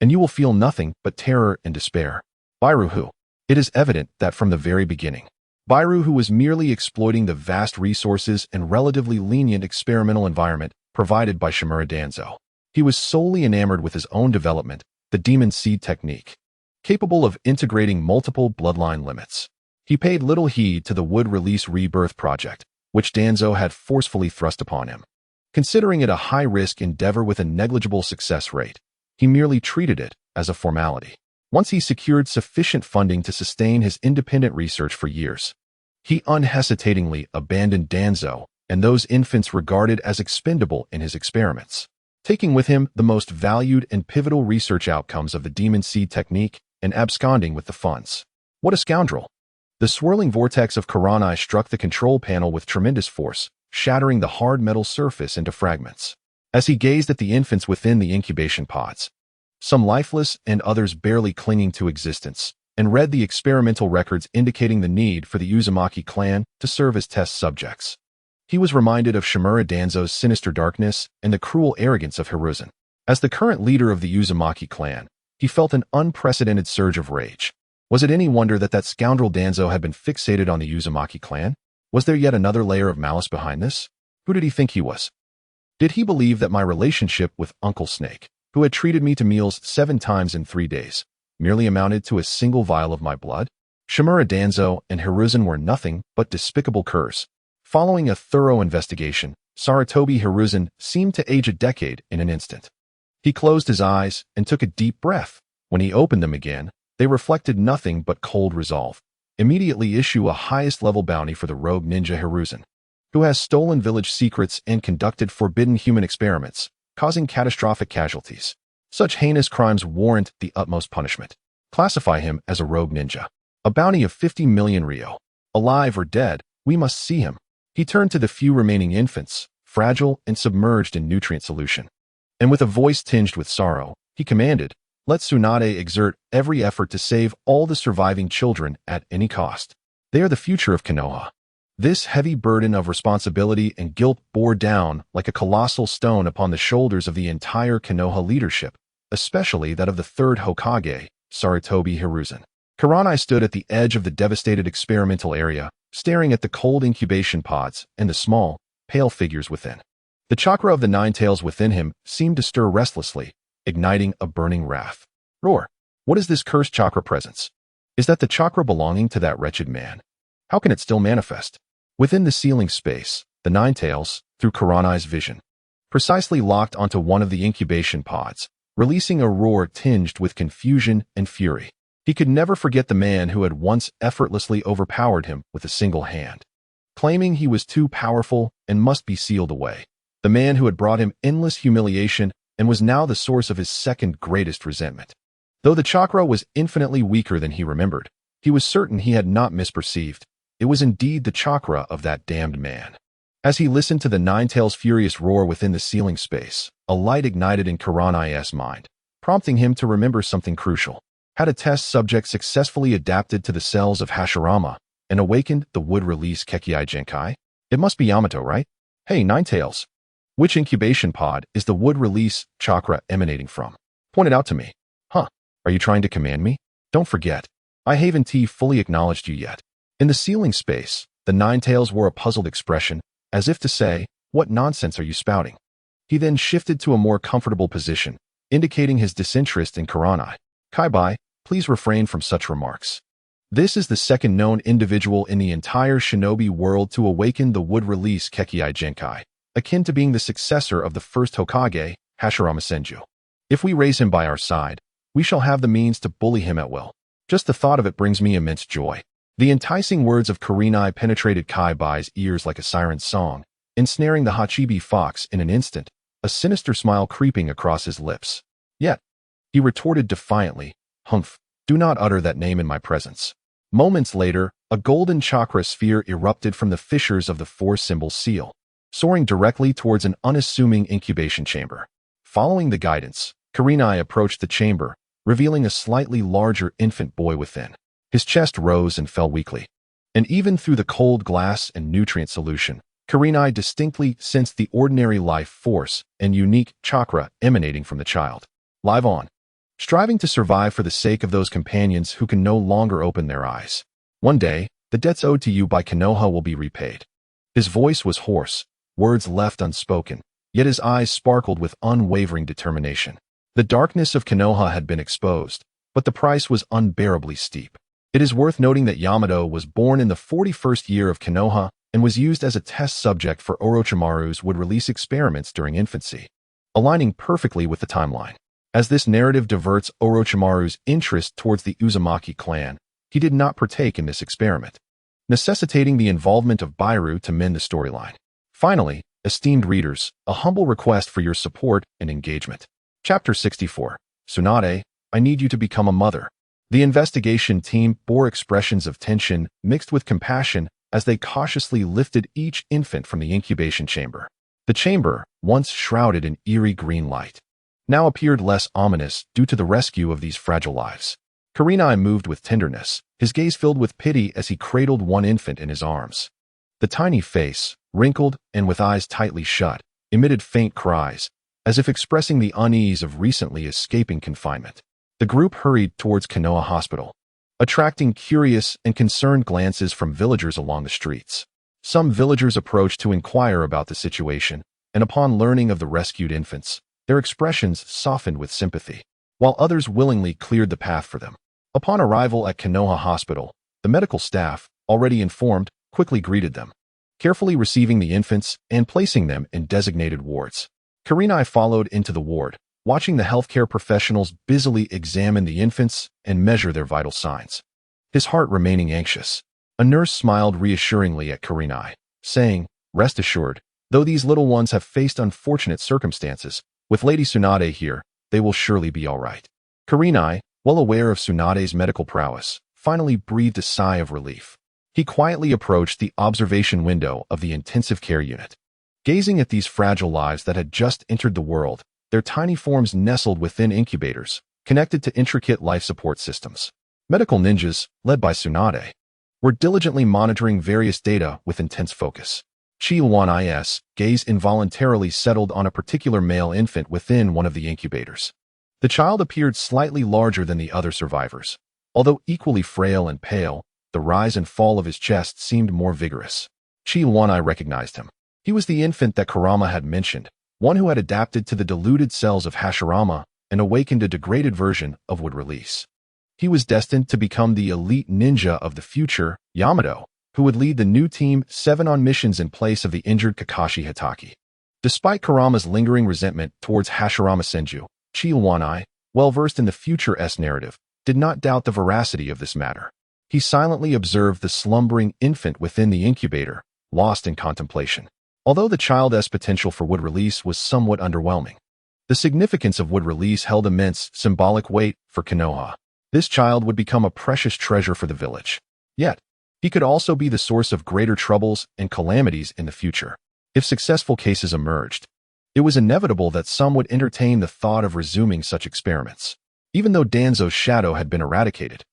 and you will feel nothing but terror and despair. Bairu. It is evident that from the very beginning, Bairu was merely exploiting the vast resources and relatively lenient experimental environment provided by Shimura Danzo. He was solely enamored with his own development, the demon seed technique, capable of integrating multiple bloodline limits. He paid little heed to the Wood Release Rebirth project, which Danzo had forcefully thrust upon him. Considering it a high-risk endeavor with a negligible success rate, he merely treated it as a formality. Once he secured sufficient funding to sustain his independent research for years, he unhesitatingly abandoned Danzo and those infants regarded as expendable in his experiments, taking with him the most valued and pivotal research outcomes of the demon seed technique and absconding with the funds. What a scoundrel! The swirling vortex of Kuranai struck the control panel with tremendous force, shattering the hard metal surface into fragments. As he gazed at the infants within the incubation pods, some lifeless and others barely clinging to existence, and read the experimental records indicating the need for the Uzumaki clan to serve as test subjects. He was reminded of Shimura Danzo's sinister darkness and the cruel arrogance of Hiruzen. As the current leader of the Uzumaki clan, he felt an unprecedented surge of rage. Was it any wonder that that scoundrel Danzo had been fixated on the Uzumaki clan? Was there yet another layer of malice behind this? Who did he think he was? Did he believe that my relationship with Uncle Snake, who had treated me to meals 7 times in 3 days, merely amounted to a single vial of my blood? Shimura Danzo and Hiruzen were nothing but despicable curs. Following a thorough investigation, Sarutobi Hiruzen seemed to age a decade in an instant. He closed his eyes and took a deep breath. When he opened them again, they reflected nothing but cold resolve. Immediately issue a highest-level bounty for the rogue ninja Hiruzen, who has stolen village secrets and conducted forbidden human experiments, causing catastrophic casualties. Such heinous crimes warrant the utmost punishment. Classify him as a rogue ninja. A bounty of 50 million ryo. Alive or dead, we must see him. He turned to the few remaining infants, fragile and submerged in nutrient solution. And with a voice tinged with sorrow, he commanded, "Let Tsunade exert every effort to save all the surviving children at any cost. They are the future of Konoha." This heavy burden of responsibility and guilt bore down like a colossal stone upon the shoulders of the entire Konoha leadership, especially that of the third Hokage, Sarutobi Hiruzen. Kuranai stood at the edge of the devastated experimental area, staring at the cold incubation pods and the small, pale figures within. The chakra of the 9 tails within him seemed to stir restlessly, igniting a burning wrath. Roar! What is this cursed chakra presence? Is that the chakra belonging to that wretched man? How can it still manifest? Within the ceiling space, the 9 tails, through Kuranai's vision, precisely locked onto one of the incubation pods, releasing a roar tinged with confusion and fury. He could never forget the man who had once effortlessly overpowered him with a single hand, claiming he was too powerful and must be sealed away. The man who had brought him endless humiliation and was now the source of his second greatest resentment. Though the chakra was infinitely weaker than he remembered, he was certain he had not misperceived. It was indeed the chakra of that damned man. As he listened to the 9 tails' furious roar within the ceiling space, a light ignited in Kuranai's mind, prompting him to remember something crucial. Had a test subject successfully adapted to the cells of Hashirama and awakened the wood-release Kekkei Genkai? It must be Yamato, right? Hey, 9 tails. Which incubation pod is the wood-release chakra emanating from? Point it out to me. Huh, are you trying to command me? Don't forget, I haven't fully acknowledged you yet. In the ceiling space, the 9 tails wore a puzzled expression, as if to say, what nonsense are you spouting? He then shifted to a more comfortable position, indicating his disinterest in Kuranai. Kaibai, please refrain from such remarks. This is the second known individual in the entire shinobi world to awaken the wood-release Kekkei Genkai, akin to being the successor of the first Hokage, Hashirama Senju. If we raise him by our side, we shall have the means to bully him at will. Just the thought of it brings me immense joy. The enticing words of Kurenai penetrated Kaibai's ears like a siren's song, ensnaring the Hachibi fox in an instant, a sinister smile creeping across his lips. Yet, he retorted defiantly, "Humph, do not utter that name in my presence." Moments later, a golden chakra sphere erupted from the fissures of the 4-symbol seal, soaring directly towards an unassuming incubation chamber. Following the guidance, Kurenai approached the chamber, revealing a slightly larger infant boy within. His chest rose and fell weakly, and even through the cold glass and nutrient solution, Kurenai distinctly sensed the ordinary life force and unique chakra emanating from the child. Live on, striving to survive for the sake of those companions who can no longer open their eyes. One day, the debts owed to you by Konoha will be repaid. His voice was hoarse, words left unspoken, yet his eyes sparkled with unwavering determination. The darkness of Konoha had been exposed, but the price was unbearably steep. It is worth noting that Yamato was born in the 41st year of Konoha and was used as a test subject for Orochimaru's would-release experiments during infancy, aligning perfectly with the timeline. As this narrative diverts Orochimaru's interest towards the Uzumaki clan, he did not partake in this experiment, necessitating the involvement of Bairu to mend the storyline. Finally, esteemed readers, a humble request for your support and engagement. Chapter 64. Tsunade, I need you to become a mother. The investigation team bore expressions of tension mixed with compassion as they cautiously lifted each infant from the incubation chamber. The chamber, once shrouded in eerie green light, now appeared less ominous due to the rescue of these fragile lives. Kurenai moved with tenderness, his gaze filled with pity as he cradled one infant in his arms. The tiny face, wrinkled and with eyes tightly shut, emitted faint cries, as if expressing the unease of recently escaping confinement. The group hurried towards Konoha Hospital, attracting curious and concerned glances from villagers along the streets. Some villagers approached to inquire about the situation, and upon learning of the rescued infants, their expressions softened with sympathy, while others willingly cleared the path for them. Upon arrival at Konoha Hospital, the medical staff, already informed, quickly greeted them, carefully receiving the infants and placing them in designated wards. Kurenai followed into the ward, watching the healthcare professionals busily examine the infants and measure their vital signs. His heart remaining anxious, a nurse smiled reassuringly at Kurenai, saying, "Rest assured, though these little ones have faced unfortunate circumstances, with Lady Tsunade here, they will surely be all right." Kurenai, well aware of Tsunade's medical prowess, finally breathed a sigh of relief. He quietly approached the observation window of the intensive care unit. Gazing at these fragile lives that had just entered the world, their tiny forms nestled within incubators, connected to intricate life support systems. Medical ninjas, led by Tsunade, were diligently monitoring various data with intense focus. Chiluan's gaze involuntarily settled on a particular male infant within one of the incubators. The child appeared slightly larger than the other survivors. Although equally frail and pale, the rise and fall of his chest seemed more vigorous. Chiluan recognized him. He was the infant that Kurama had mentioned, one who had adapted to the diluted cells of Hashirama and awakened a degraded version of would release. He was destined to become the elite ninja of the future, Yamato, who would lead the new Team 7 on missions in place of the injured Kakashi Hitaki. Despite Kurama's lingering resentment towards Hashirama Senju, Chiluan, well-versed in the Future S narrative, did not doubt the veracity of this matter. He silently observed the slumbering infant within the incubator, lost in contemplation. Although the child's potential for wood release was somewhat underwhelming, the significance of wood release held immense symbolic weight for Konoha. This child would become a precious treasure for the village. Yet, he could also be the source of greater troubles and calamities in the future. If successful cases emerged, it was inevitable that some would entertain the thought of resuming such experiments. Even though Danzo's shadow had been eradicated,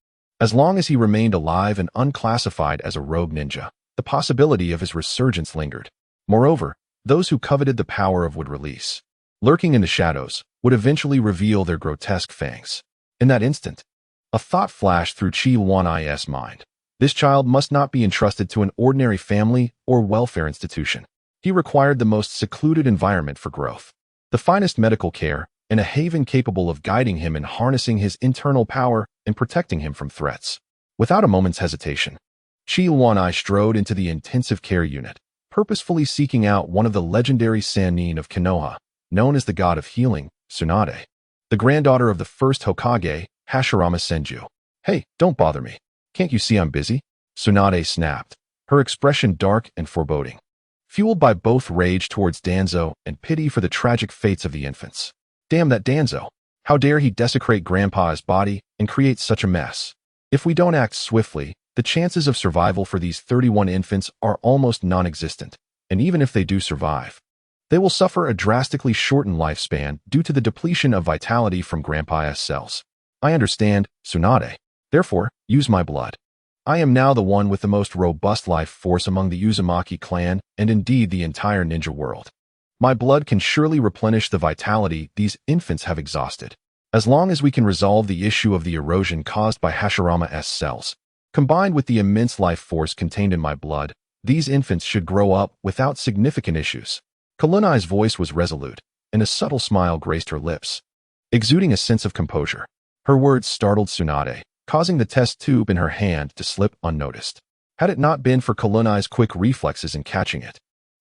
as long as he remained alive and unclassified as a rogue ninja, the possibility of his resurgence lingered. Moreover, those who coveted the power of wood release, lurking in the shadows, would eventually reveal their grotesque fangs. In that instant, a thought flashed through Chiluan's mind. This child must not be entrusted to an ordinary family or welfare institution. He required the most secluded environment for growth, the finest medical care, and a haven capable of guiding him and harnessing his internal power and protecting him from threats. Without a moment's hesitation, Chiluan strode into the intensive care unit, purposefully seeking out one of the legendary Sannin of Konoha, known as the god of healing, Tsunade, the granddaughter of the first Hokage, Hashirama Senju. "Hey, don't bother me. Can't you see I'm busy?" Tsunade snapped, her expression dark and foreboding, fueled by both rage towards Danzo and pity for the tragic fates of the infants. Damn that Danzo. How dare he desecrate Grandpa's body and create such a mess? If we don't act swiftly, the chances of survival for these 31 infants are almost non-existent, and even if they do survive, they will suffer a drastically shortened lifespan due to the depletion of vitality from Grandpa's cells. I understand, Tsunade. Therefore, use my blood. I am now the one with the most robust life force among the Uzumaki clan and indeed the entire ninja world. My blood can surely replenish the vitality these infants have exhausted. As long as we can resolve the issue of the erosion caused by Hashirama's cells, combined with the immense life force contained in my blood, these infants should grow up without significant issues. Kalunai's voice was resolute, and a subtle smile graced her lips, exuding a sense of composure. Her words startled Tsunade, causing the test tube in her hand to slip unnoticed. Had it not been for Kalunai's quick reflexes in catching it,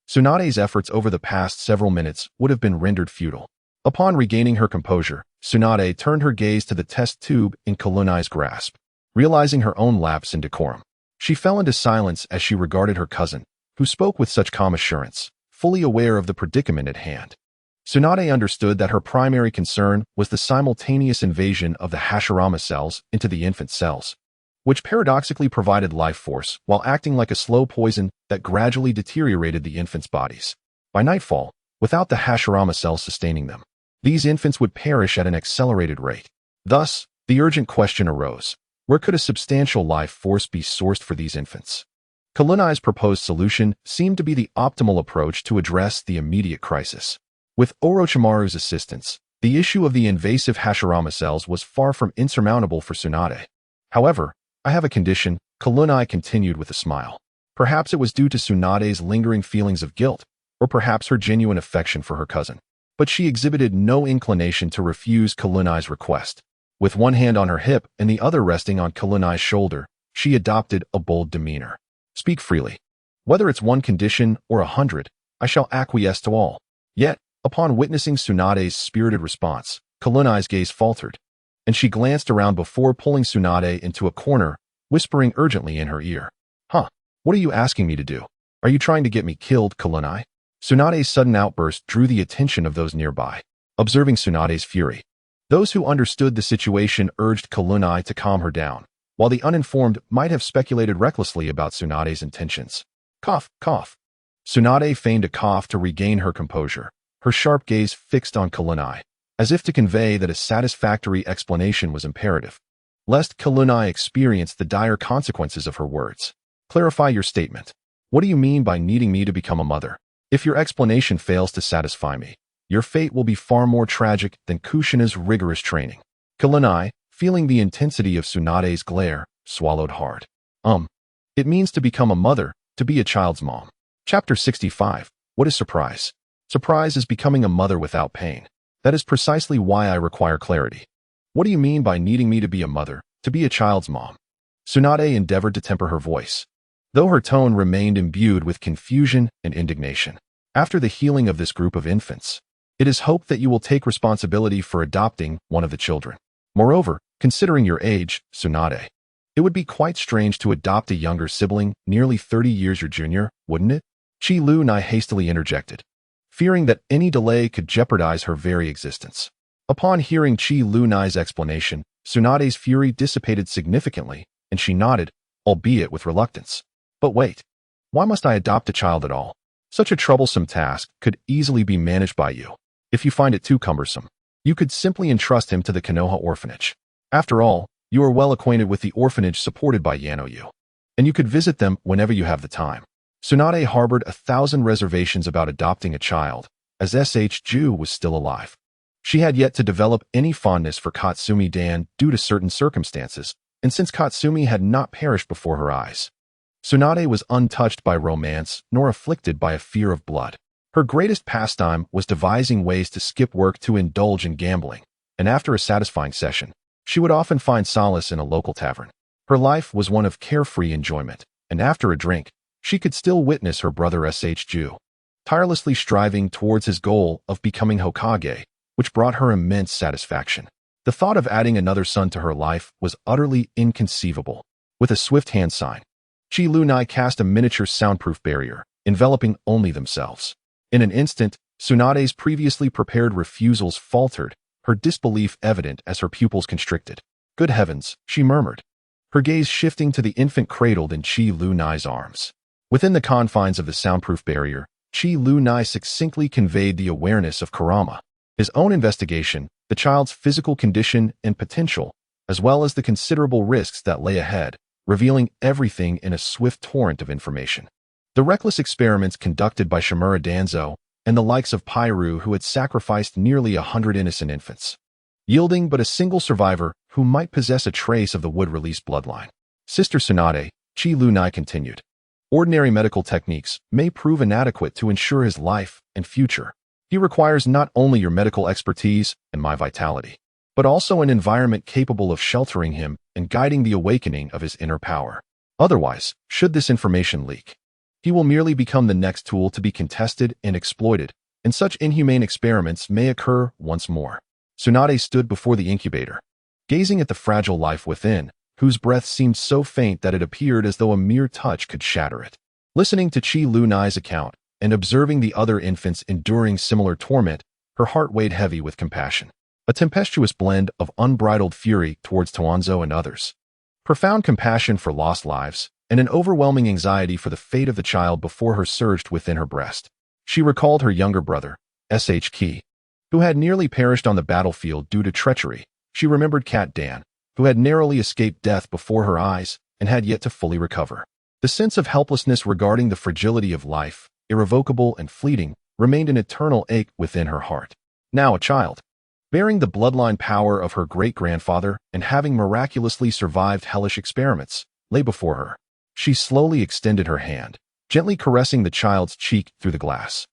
Tsunade's efforts over the past several minutes would have been rendered futile. Upon regaining her composure, Tsunade turned her gaze to the test tube in Kalunai's grasp. Realizing her own lapse in decorum, she fell into silence as she regarded her cousin, who spoke with such calm assurance, fully aware of the predicament at hand. Tsunade understood that her primary concern was the simultaneous invasion of the Hashirama cells into the infant cells, which paradoxically provided life force while acting like a slow poison that gradually deteriorated the infants' bodies. By nightfall, without the Hashirama cells sustaining them, these infants would perish at an accelerated rate. Thus, the urgent question arose: where could a substantial life force be sourced for these infants? Kalunai's proposed solution seemed to be the optimal approach to address the immediate crisis. With Orochimaru's assistance, the issue of the invasive Hashirama cells was far from insurmountable for Tsunade. However, I have a condition, Kalunai continued with a smile. Perhaps it was due to Tsunade's lingering feelings of guilt, or perhaps her genuine affection for her cousin. But she exhibited no inclination to refuse Kalunai's request. With one hand on her hip and the other resting on Kalunai's shoulder, she adopted a bold demeanor. Speak freely. Whether it's one condition or 100, I shall acquiesce to all. Yet, upon witnessing Tsunade's spirited response, Kalunai's gaze faltered, and she glanced around before pulling Tsunade into a corner, whispering urgently in her ear. Huh, what are you asking me to do? Are you trying to get me killed, Kalunai? Tsunade's sudden outburst drew the attention of those nearby. Observing Tsunade's fury, those who understood the situation urged Kalunai to calm her down, while the uninformed might have speculated recklessly about Tsunade's intentions. Cough, cough. Tsunade feigned a cough to regain her composure, her sharp gaze fixed on Kalunai, as if to convey that a satisfactory explanation was imperative, lest Kalunai experience the dire consequences of her words. Clarify your statement. What do you mean by needing me to become a mother? If your explanation fails to satisfy me, your fate will be far more tragic than Kushina's rigorous training. Kalunai, feeling the intensity of Tsunade's glare, swallowed hard. It means to become a mother, to be a child's mom. Chapter 65. What is surprise? Surprise is becoming a mother without pain. That is precisely why I require clarity. What do you mean by needing me to be a mother, to be a child's mom? Tsunade endeavored to temper her voice, though her tone remained imbued with confusion and indignation. After the healing of this group of infants, it is hoped that you will take responsibility for adopting one of the children. Moreover, considering your age, Tsunade, it would be quite strange to adopt a younger sibling, nearly 30 years your junior, wouldn't it? Chi Lu Nai hastily interjected, fearing that any delay could jeopardize her very existence. Upon hearing Chi Lu Nai's explanation, Tsunade's fury dissipated significantly, and she nodded, albeit with reluctance. But wait, why must I adopt a child at all? Such a troublesome task could easily be managed by you. If you find it too cumbersome, you could simply entrust him to the Konoha orphanage. After all, you are well acquainted with the orphanage supported by Yanoyu, and you could visit them whenever you have the time. Tsunade harbored 1,000 reservations about adopting a child, as S.H. Ju was still alive. She had yet to develop any fondness for Katsumi-dan due to certain circumstances, and since Katsumi had not perished before her eyes, Tsunade was untouched by romance nor afflicted by a fear of blood. Her greatest pastime was devising ways to skip work to indulge in gambling, and after a satisfying session, she would often find solace in a local tavern. Her life was one of carefree enjoyment, and after a drink, she could still witness her brother S.H. Ju tirelessly striving towards his goal of becoming Hokage, which brought her immense satisfaction. The thought of adding another son to her life was utterly inconceivable. With a swift hand sign, Chi Lu Nai cast a miniature soundproof barrier, enveloping only themselves. In an instant, Tsunade's previously prepared refusals faltered, her disbelief evident as her pupils constricted. Good heavens, she murmured, her gaze shifting to the infant cradled in Chi Lu Nai's arms. Within the confines of the soundproof barrier, Chi Lu Nai succinctly conveyed the awareness of Kurama, his own investigation, the child's physical condition and potential, as well as the considerable risks that lay ahead, revealing everything in a swift torrent of information. The reckless experiments conducted by Shimura Danzo and the likes of Pyru who had sacrificed nearly 100 innocent infants, yielding but a single survivor who might possess a trace of the wood-released bloodline. Sister Tsunade, Chi Lu Nai continued, ordinary medical techniques may prove inadequate to ensure his life and future. He requires not only your medical expertise and my vitality, but also an environment capable of sheltering him and guiding the awakening of his inner power. Otherwise, should this information leak, he will merely become the next tool to be contested and exploited, and such inhumane experiments may occur once more. Tsunade stood before the incubator, gazing at the fragile life within, whose breath seemed so faint that it appeared as though a mere touch could shatter it. Listening to Chi Lu Nai's account and observing the other infants enduring similar torment, Her heart weighed heavy with compassion. A tempestuous blend of unbridled fury towards Hanzo and others. Profound compassion for lost lives, and an overwhelming anxiety for the fate of the child before her surged within her breast. She recalled her younger brother, Ki, who had nearly perished on the battlefield due to treachery. She remembered Cat Dan, who had narrowly escaped death before her eyes and had yet to fully recover. The sense of helplessness regarding the fragility of life, irrevocable and fleeting, remained an eternal ache within her heart. Now a child, bearing the bloodline power of her great-grandfather and having miraculously survived hellish experiments, lay before her. She slowly extended her hand, gently caressing the child's cheek through the glass.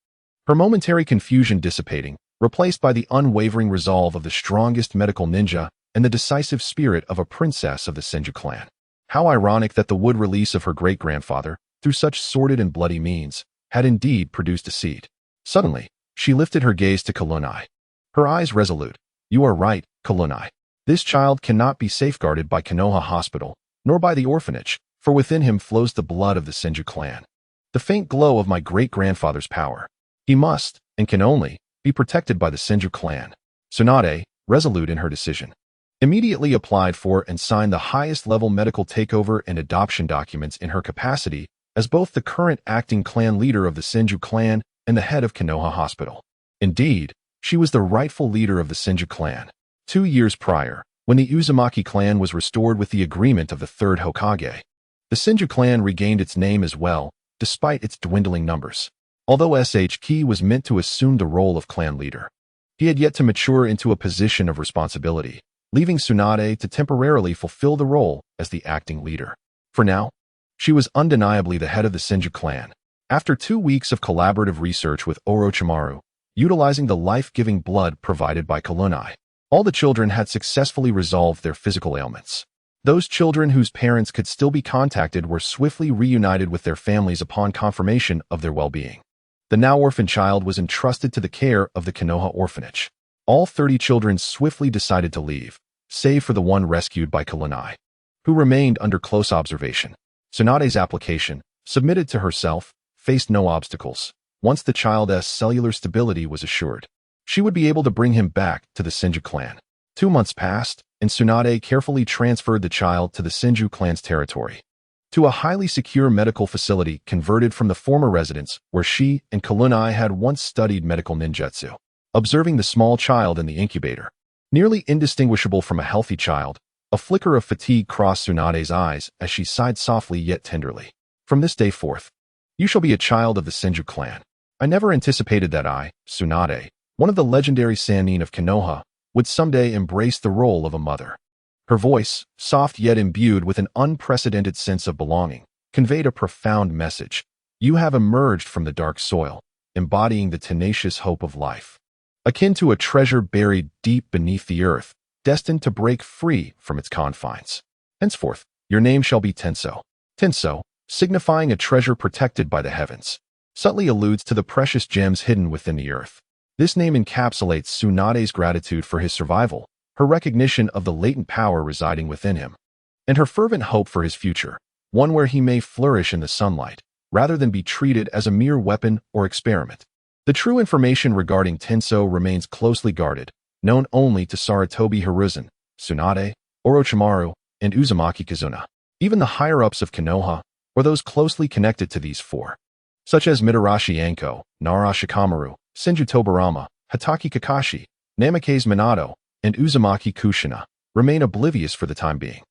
Her momentary confusion dissipating, replaced by the unwavering resolve of the strongest medical ninja and the decisive spirit of a princess of the Senju clan. How ironic that the wood release of her great-grandfather, through such sordid and bloody means, had indeed produced a seed. Suddenly, she lifted her gaze to Kalunai. Her eyes resolute. You are right, Kalunai. This child cannot be safeguarded by Konoha Hospital, nor by the orphanage, for within him flows the blood of the Senju clan. The faint glow of my great-grandfather's power. He must, and can only, be protected by the Senju clan. Tsunade, resolute in her decision, immediately applied for and signed the highest-level medical takeover and adoption documents in her capacity as both the current acting clan leader of the Senju clan and the head of Konoha Hospital. Indeed, she was the rightful leader of the Senju clan. 2 years prior, when the Uzumaki clan was restored with the agreement of the third Hokage, the Senju clan regained its name as well, despite its dwindling numbers. Although Ki was meant to assume the role of clan leader, he had yet to mature into a position of responsibility, leaving Tsunade to temporarily fulfill the role as the acting leader. For now, she was undeniably the head of the Senju clan. After 2 weeks of collaborative research with Orochimaru, utilizing the life-giving blood provided by Kalunai, all the children had successfully resolved their physical ailments. Those children whose parents could still be contacted were swiftly reunited with their families upon confirmation of their well-being. The now orphan child was entrusted to the care of the Konoha orphanage. All 30 children swiftly decided to leave, save for the one rescued by Kalunai, who remained under close observation. Tsunade's application, submitted to herself, faced no obstacles. Once the child's cellular stability was assured, she would be able to bring him back to the Senju clan. 2 months passed, and Tsunade carefully transferred the child to the Senju clan's territory, to a highly secure medical facility converted from the former residence where she and Kalunai had once studied medical ninjutsu. Observing the small child in the incubator, nearly indistinguishable from a healthy child, a flicker of fatigue crossed Tsunade's eyes as she sighed softly yet tenderly. From this day forth, you shall be a child of the Senju clan. I never anticipated that I, Tsunade, one of the legendary Sannin of Konoha, would someday embrace the role of a mother. Her voice, soft yet imbued with an unprecedented sense of belonging, conveyed a profound message. You have emerged from the dark soil, embodying the tenacious hope of life. Akin to a treasure buried deep beneath the earth, destined to break free from its confines. Henceforth, your name shall be Tenso. Tenso, signifying a treasure protected by the heavens, subtly alludes to the precious gems hidden within the earth. This name encapsulates Tsunade's gratitude for his survival, her recognition of the latent power residing within him, and her fervent hope for his future, one where he may flourish in the sunlight, rather than be treated as a mere weapon or experiment. The true information regarding Tenso remains closely guarded, known only to Sarutobi Hiruzen, Tsunade, Orochimaru, and Uzumaki Kushina. Even the higher-ups of Konoha, or those closely connected to these four, such as Mitarashi Anko, Nara Shikamaru, Senju Tobarama, Hatake Kakashi, Namikaze Minato, and Uzumaki Kushina, remain oblivious for the time being.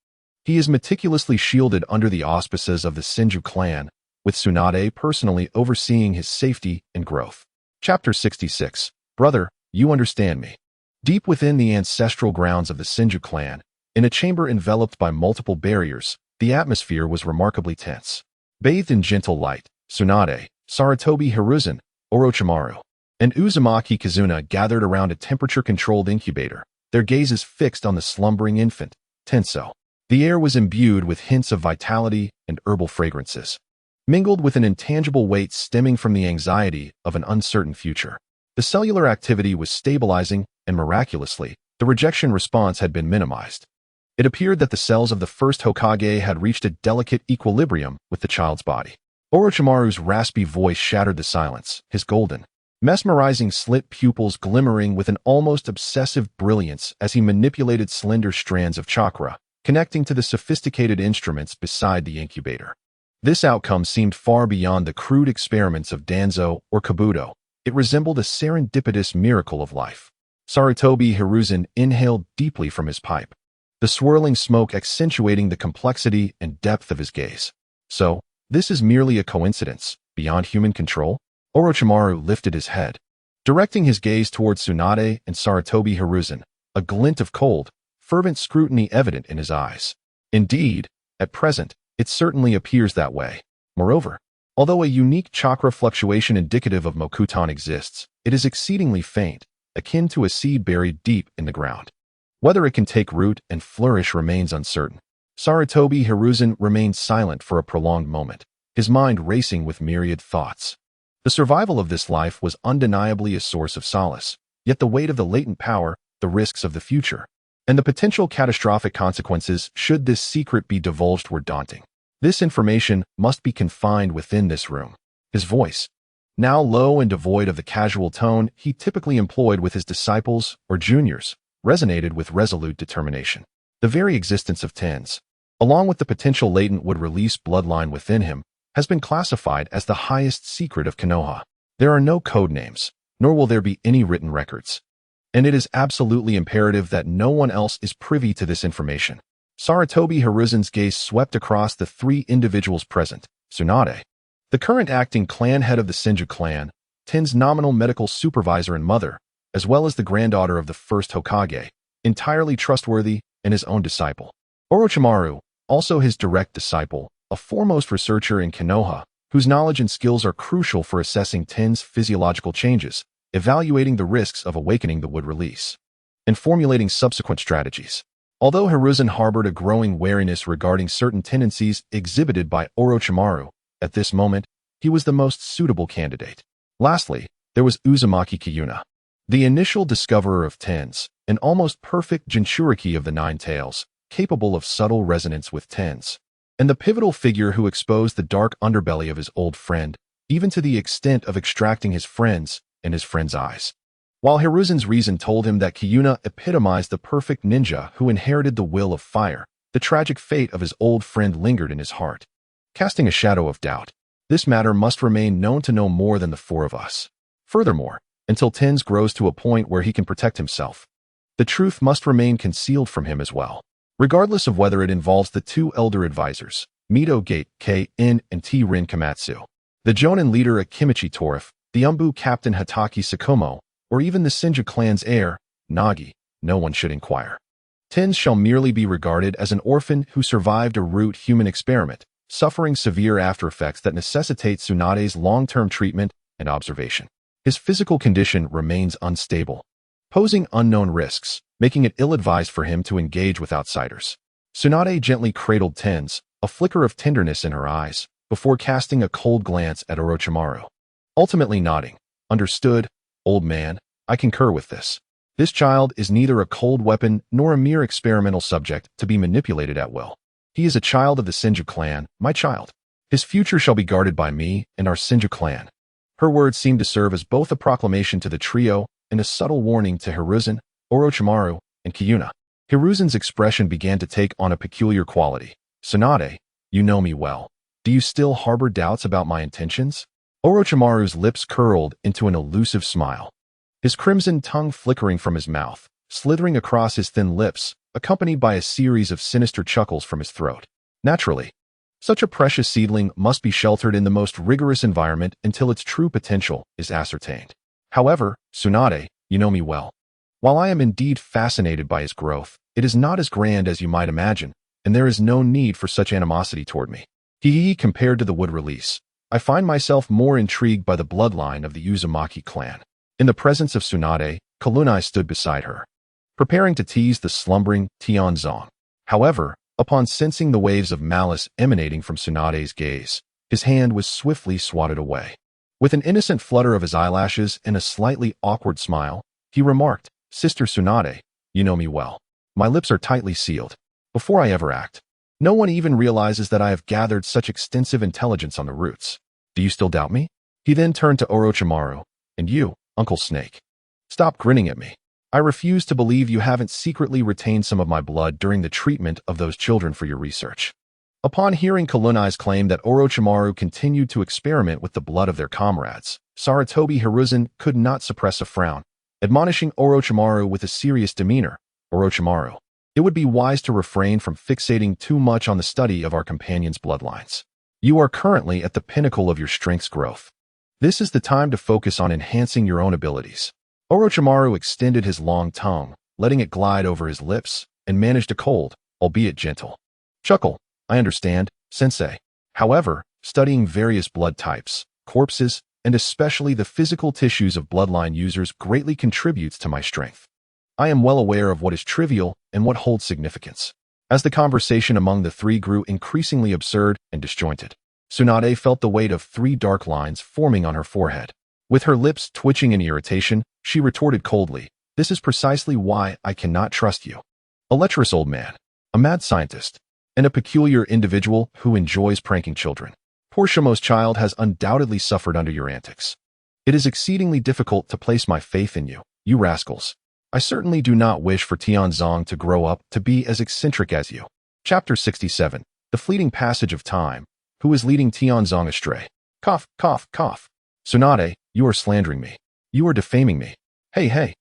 He is meticulously shielded under the auspices of the Senju clan, with Tsunade personally overseeing his safety and growth. Chapter 66. Brother, you understand me. Deep within the ancestral grounds of the Senju clan, in a chamber enveloped by multiple barriers, the atmosphere was remarkably tense. Bathed in gentle light, Tsunade, Sarutobi Hiruzen, Orochimaru, and Uzumaki Kushina gathered around a temperature-controlled incubator, their gazes fixed on the slumbering infant, Tenso. The air was imbued with hints of vitality and herbal fragrances, mingled with an intangible weight stemming from the anxiety of an uncertain future. The cellular activity was stabilizing, and miraculously, the rejection response had been minimized. It appeared that the cells of the first Hokage had reached a delicate equilibrium with the child's body. Orochimaru's raspy voice shattered the silence, his golden, mesmerizing slit pupils glimmering with an almost obsessive brilliance as he manipulated slender strands of chakra, connecting to the sophisticated instruments beside the incubator. This outcome seemed far beyond the crude experiments of Danzo or Kabuto. It resembled a serendipitous miracle of life. Sarutobi Hiruzen inhaled deeply from his pipe, the swirling smoke accentuating the complexity and depth of his gaze. So, this is merely a coincidence, beyond human control? Orochimaru lifted his head, directing his gaze towards Tsunade and Sarutobi Hiruzen, a glint of cold, fervent scrutiny evident in his eyes. Indeed, at present, it certainly appears that way. Moreover, although a unique chakra fluctuation indicative of Mokuton exists, it is exceedingly faint, akin to a seed buried deep in the ground. Whether it can take root and flourish remains uncertain. Sarutobi Hiruzen remained silent for a prolonged moment, his mind racing with myriad thoughts. The survival of this life was undeniably a source of solace, yet the weight of the latent power, the risks of the future, and the potential catastrophic consequences should this secret be divulged were daunting. This information must be confined within this room. His voice, now low and devoid of the casual tone he typically employed with his disciples or juniors, resonated with resolute determination. The very existence of Tens, along with the potential latent would-release bloodline within him, has been classified as the highest secret of Konoha. There are no code names, nor will there be any written records. And it is absolutely imperative that no one else is privy to this information. Sarutobi Hiruzen's gaze swept across the three individuals present. Tsunade, the current acting clan head of the Senju clan, Ten's nominal medical supervisor and mother, as well as the granddaughter of the first Hokage, entirely trustworthy and his own disciple. Orochimaru, also his direct disciple, a foremost researcher in Konoha, whose knowledge and skills are crucial for assessing Ten's physiological changes, evaluating the risks of awakening the wood release, and formulating subsequent strategies. Although Hiruzen harbored a growing wariness regarding certain tendencies exhibited by Orochimaru, at this moment, he was the most suitable candidate. Lastly, there was Uzumaki Kushina, the initial discoverer of Tens, an almost perfect Jinchūriki of the Nine Tails, capable of subtle resonance with Tens, and the pivotal figure who exposed the dark underbelly of his old friend, even to the extent of extracting his friends and his friend's eyes. While Hiruzen's reason told him that Kushina epitomized the perfect ninja who inherited the will of fire, the tragic fate of his old friend lingered in his heart, casting a shadow of doubt. This matter must remain known to no more than the four of us. Furthermore, until Tens grows to a point where he can protect himself, the truth must remain concealed from him as well, regardless of whether it involves the two elder advisors, Mito Gate K-In and T-Rin Kamatsu, the Jonin leader Akimichi Torif, the Umbu captain Hataki Sakomo, or even the Senju clan's heir, Nagi. No one should inquire. Tens shall merely be regarded as an orphan who survived a root human experiment, suffering severe aftereffects that necessitate Tsunade's long-term treatment and observation. His physical condition remains unstable, posing unknown risks, making it ill-advised for him to engage with outsiders. Tsunade gently cradled Tens, a flicker of tenderness in her eyes, before casting a cold glance at Orochimaru. Ultimately nodding, "Understood, old man, I concur with this. This child is neither a cold weapon nor a mere experimental subject to be manipulated at will. He is a child of the Senju clan, my child. His future shall be guarded by me and our Senju clan." Her words seemed to serve as both a proclamation to the trio and a subtle warning to Hiruzen, Orochimaru, and Kushina. Hiruzen's expression began to take on a peculiar quality. "Tsunade, you know me well. Do you still harbor doubts about my intentions?" Orochimaru's lips curled into an elusive smile, his crimson tongue flickering from his mouth, slithering across his thin lips, accompanied by a series of sinister chuckles from his throat. Naturally, such a precious seedling must be sheltered in the most rigorous environment until its true potential is ascertained. However, Tsunade, you know me well. While I am indeed fascinated by his growth, it is not as grand as you might imagine, and there is no need for such animosity toward me. Compared to the wood release, I find myself more intrigued by the bloodline of the Uzumaki clan. In the presence of Tsunade, Kalunai stood beside her, preparing to tease the slumbering Tianzong. However, upon sensing the waves of malice emanating from Tsunade's gaze, his hand was swiftly swatted away. With an innocent flutter of his eyelashes and a slightly awkward smile, he remarked, "Sister Tsunade, you know me well. My lips are tightly sealed. Before I ever act, no one even realizes that I have gathered such extensive intelligence on the roots. Do you still doubt me?" He then turned to Orochimaru, And you, Uncle Snake. Stop grinning at me. I refuse to believe you haven't secretly retained some of my blood during the treatment of those children for your research. Upon hearing Kalunai's claim that Orochimaru continued to experiment with the blood of their comrades, Sarutobi Hiruzen could not suppress a frown, admonishing Orochimaru with a serious demeanor. Orochimaru, it would be wise to refrain from fixating too much on the study of our companions' bloodlines. You are currently at the pinnacle of your strength's growth. This is the time to focus on enhancing your own abilities. Orochimaru extended his long tongue, letting it glide over his lips, and managed a cold, albeit gentle chuckle. I understand, Sensei. However, studying various blood types, corpses, and especially the physical tissues of bloodline users greatly contributes to my strength. I am well aware of what is trivial and what holds significance. As the conversation among the three grew increasingly absurd and disjointed, Tsunade felt the weight of 3 dark lines forming on her forehead. With her lips twitching in irritation, she retorted coldly, "This is precisely why I cannot trust you. A lecherous old man, a mad scientist, and a peculiar individual who enjoys pranking children. Poor Shimo's child has undoubtedly suffered under your antics. It is exceedingly difficult to place my faith in you, you rascals. I certainly do not wish for Tianzong to grow up to be as eccentric as you." Chapter 67. The Fleeting Passage of Time. Who is leading Tianzong astray? Cough, cough, cough. Tsunade, you are slandering me. You are defaming me. Hey,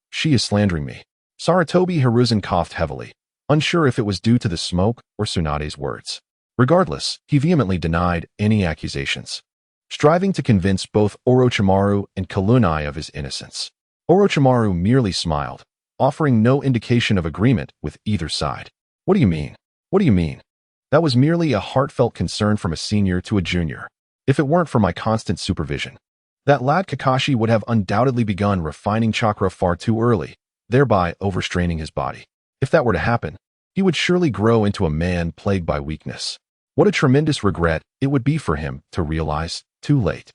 she is slandering me. Sarutobi Hiruzen coughed heavily, unsure if it was due to the smoke or Tsunade's words. Regardless, he vehemently denied any accusations, striving to convince both Orochimaru and Kalunai of his innocence. Orochimaru merely smiled, offering no indication of agreement with either side. What do you mean? What do you mean? That was merely a heartfelt concern from a senior to a junior. If it weren't for my constant supervision, that lad Kakashi would have undoubtedly begun refining chakra far too early, thereby overstraining his body. If that were to happen, he would surely grow into a man plagued by weakness. What a tremendous regret it would be for him to realize, too late,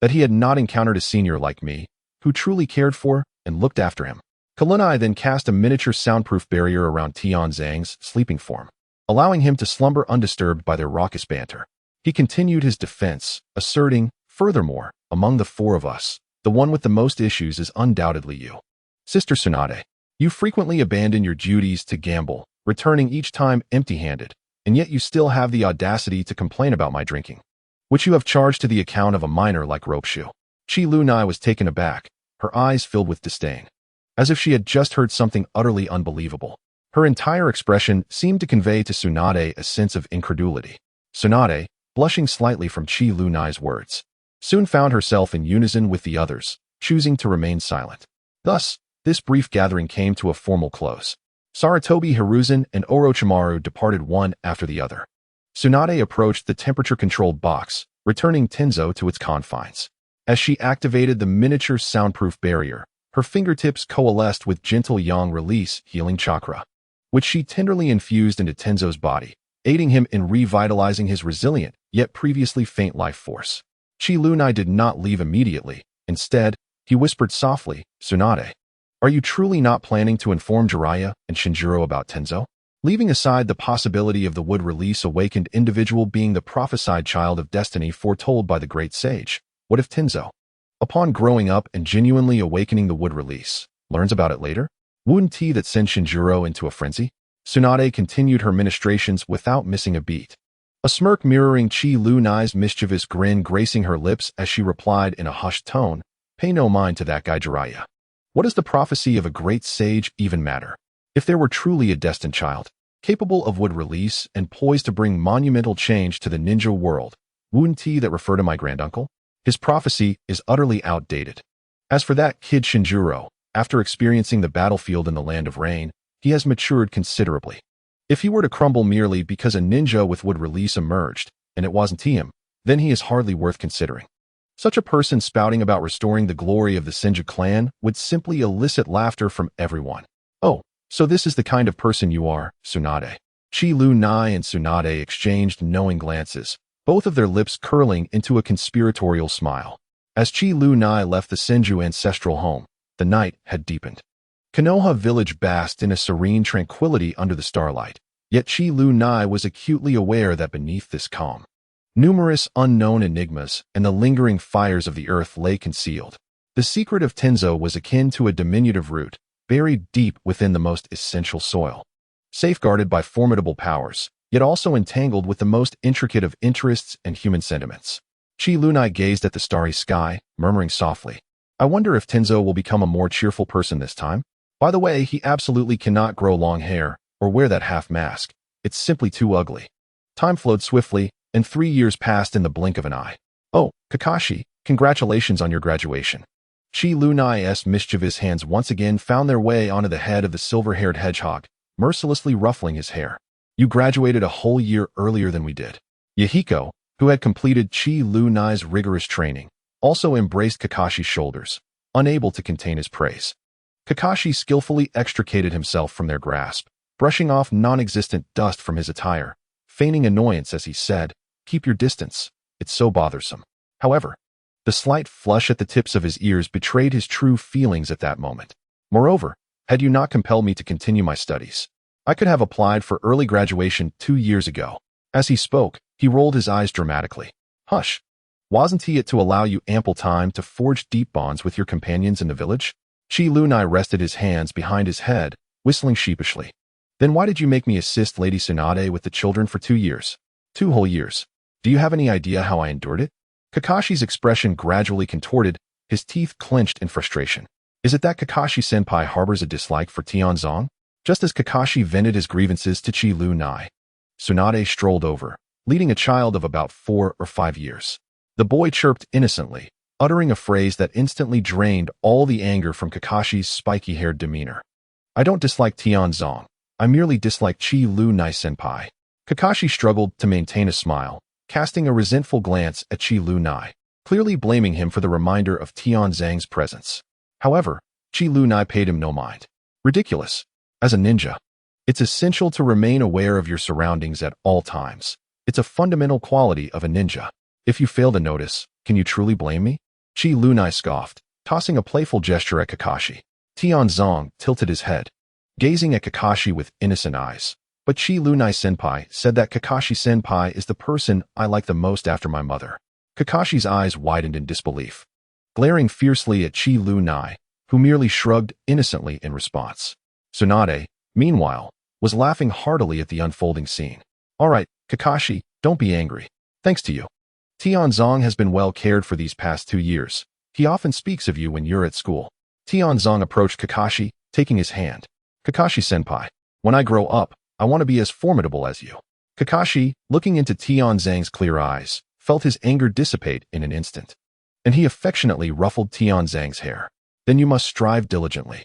that he had not encountered a senior like me, who truly cared for and looked after him. Kalunai then cast a miniature soundproof barrier around Tianzang's sleeping form, allowing him to slumber undisturbed by their raucous banter. He continued his defense, asserting, furthermore, among the 4 of us, the one with the most issues is undoubtedly you. Sister Tsunade, you frequently abandon your duties to gamble, returning each time empty-handed, and yet you still have the audacity to complain about my drinking, which you have charged to the account of a minor like Ropeshu. Chi Lunai was taken aback, her eyes filled with disdain, as if she had just heard something utterly unbelievable. Her entire expression seemed to convey to Tsunade a sense of incredulity. Tsunade, blushing slightly from Chi Lunai's words, soon found herself in unison with the others, choosing to remain silent. Thus, this brief gathering came to a formal close. Sarutobi Hiruzen and Orochimaru departed one after the other. Tsunade approached the temperature-controlled box, returning Tenzo to its confines. As she activated the miniature soundproof barrier, her fingertips coalesced with gentle yang release healing chakra, which she tenderly infused into Tenzo's body, aiding him in revitalizing his resilient, yet previously faint life force. Chi Lunai did not leave immediately. Instead, he whispered softly, "Tsunade, are you truly not planning to inform Jiraiya and Shinjiro about Tenzo? Leaving aside the possibility of the wood release awakened individual being the prophesied child of destiny foretold by the great sage, what if Tenzo, upon growing up and genuinely awakening the wood release, learns about it later? Wouldn't he that send Shinjiro into a frenzy?" Tsunade continued her ministrations without missing a beat, a smirk mirroring Chi Lunai's mischievous grin gracing her lips as she replied in a hushed tone, "Pay no mind to that guy Jiraiya. What does the prophecy of a great sage even matter? If there were truly a destined child, capable of wood release and poised to bring monumental change to the ninja world, wouldn't he that refer to my granduncle? His prophecy is utterly outdated. As for that kid Shinjiro, after experiencing the battlefield in the Land of Rain, he has matured considerably. If he were to crumble merely because a ninja with wood release emerged, and it wasn't him, then he is hardly worth considering. Such a person spouting about restoring the glory of the Senju clan would simply elicit laughter from everyone. Oh, so this is the kind of person you are, Tsunade." Chi Lunai and Tsunade exchanged knowing glances, both of their lips curling into a conspiratorial smile. As Chi Lunai left the Senju ancestral home, the night had deepened. Konoha village basked in a serene tranquility under the starlight, yet Chi Lunai was acutely aware that beneath this calm, numerous unknown enigmas and the lingering fires of the earth lay concealed. The secret of Tenzo was akin to a diminutive root, buried deep within the most essential soil. Safeguarded by formidable powers, yet also entangled with the most intricate of interests and human sentiments. Chi Lunai gazed at the starry sky, murmuring softly, I wonder if Tenzo will become a more cheerful person this time? By the way, he absolutely cannot grow long hair or wear that half mask. It's simply too ugly. Time flowed swiftly, and 3 years passed in the blink of an eye. Oh, Kakashi, congratulations on your graduation. Chi Lunai's mischievous hands once again found their way onto the head of the silver-haired hedgehog, mercilessly ruffling his hair. You graduated a whole year earlier than we did. Yahiko, who had completed Chi Lunai's rigorous training, also embraced Kakashi's shoulders, unable to contain his praise. Kakashi skillfully extricated himself from their grasp, brushing off non-existent dust from his attire, feigning annoyance as he said, Keep your distance, it's so bothersome. However, the slight flush at the tips of his ears betrayed his true feelings at that moment. Moreover, had you not compelled me to continue my studies, I could have applied for early graduation 2 years ago. As he spoke, he rolled his eyes dramatically. Hush. Wasn't it to allow you ample time to forge deep bonds with your companions in the village? Chi Lunai rested his hands behind his head, whistling sheepishly. Then why did you make me assist Lady Tsunade with the children for 2 years? 2 whole years. Do you have any idea how I endured it? Kakashi's expression gradually contorted, his teeth clenched in frustration. Is it that Kakashi-senpai harbors a dislike for Tianzong? Just as Kakashi vented his grievances to Chi Lunai, Tsunade strolled over, leading a child of about 4 or 5 years. The boy chirped innocently, uttering a phrase that instantly drained all the anger from Kakashi's spiky-haired demeanor. I don't dislike Tianzong. I merely dislike Chi Lunai-senpai. Kakashi struggled to maintain a smile, casting a resentful glance at Chi Lunai, clearly blaming him for the reminder of Tianzong's presence. However, Chi Lunai paid him no mind. Ridiculous. As a ninja, it's essential to remain aware of your surroundings at all times. It's a fundamental quality of a ninja. If you fail to notice, can you truly blame me? Chi Lunai scoffed, tossing a playful gesture at Kakashi. Tianzong tilted his head, gazing at Kakashi with innocent eyes. But Chi Lunai-senpai said that Kakashi-senpai is the person I like the most after my mother. Kakashi's eyes widened in disbelief, glaring fiercely at Chi Lunai, who merely shrugged innocently in response. Tsunade, meanwhile, was laughing heartily at the unfolding scene. All right, Kakashi, don't be angry. Thanks to you, Tianzong has been well cared for these past 2 years. He often speaks of you when you're at school. Tianzong approached Kakashi, taking his hand. Kakashi-senpai, when I grow up, I want to be as formidable as you. Kakashi, looking into Tianzong's clear eyes, felt his anger dissipate in an instant. And he affectionately ruffled Tianzong's hair. Then you must strive diligently.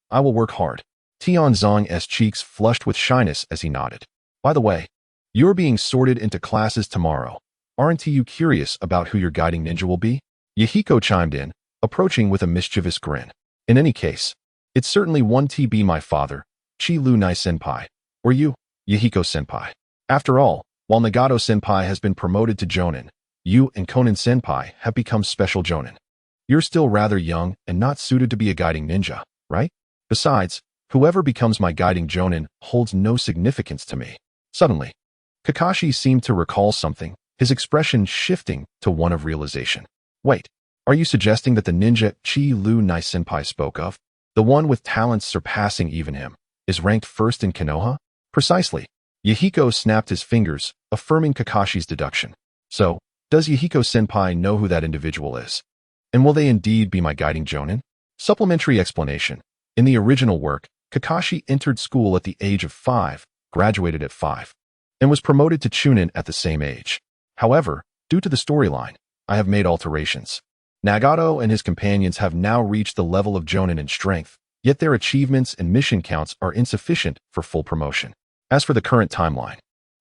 I will work hard. Tianzong's cheeks flushed with shyness as he nodded. By the way, you're being sorted into classes tomorrow. Aren't you curious about who your guiding ninja will be? Yahiko chimed in, approaching with a mischievous grin. In any case, it's certainly one to be my father, Chi Lunai-senpai. Or you, Yahiko-senpai. After all, while Nagato-senpai has been promoted to Jonin, you and Konin-senpai have become special Jonin. You're still rather young and not suited to be a guiding ninja, right? Besides, whoever becomes my guiding Jonin holds no significance to me. Suddenly, Kakashi seemed to recall something, his expression shifting to one of realization. Wait, are you suggesting that the ninja Chi Lunai-senpai spoke of, the one with talents surpassing even him, is ranked first in Konoha? Precisely. Yahiko snapped his fingers, affirming Kakashi's deduction. So, does Yahiko-senpai know who that individual is? And will they indeed be my guiding Jonin? Supplementary explanation. In the original work, Kakashi entered school at the age of 5, graduated at 5, and was promoted to Chunin at the same age. However, due to the storyline, I have made alterations. Nagato and his companions have now reached the level of Jonin in strength, yet their achievements and mission counts are insufficient for full promotion. As for the current timeline,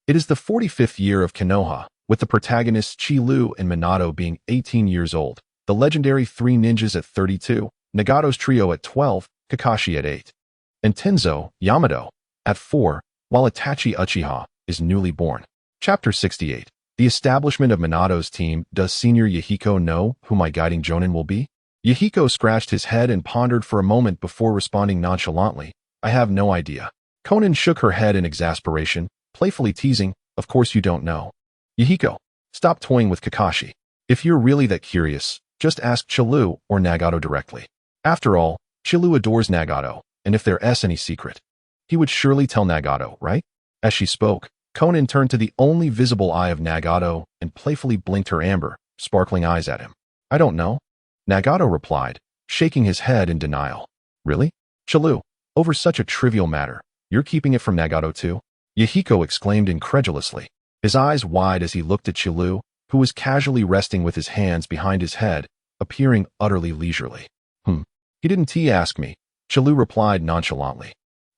it is the 45th year of Konoha, with the protagonists Chi-Lu and Minato being 18 years old, the legendary 3 ninjas at 32, Nagato's trio at 12, Kakashi at 8, and Tenzo, Yamato, at 4, while Itachi Uchiha is newly born. Chapter 68. The establishment of Minato's team. Does Senior Yahiko know who my guiding Jonin will be? Yahiko scratched his head and pondered for a moment before responding nonchalantly, I have no idea. Konan shook her head in exasperation, playfully teasing, of course you don't know. Yahiko, stop toying with Kakashi. If you're really that curious, Just ask Chillu or Nagato directly. After all, Chillu adores Nagato, and if there's any secret, he would surely tell Nagato, right? As she spoke, Konan turned to the only visible eye of Nagato and playfully blinked her amber, sparkling eyes at him. I don't know. Nagato replied, shaking his head in denial. Really? Chillu, over such a trivial matter, you're keeping it from Nagato too? Yahiko exclaimed incredulously, his eyes wide as he looked at Chillu, who was casually resting with his hands behind his head, appearing utterly leisurely. He didn't ask me, Chillu replied nonchalantly.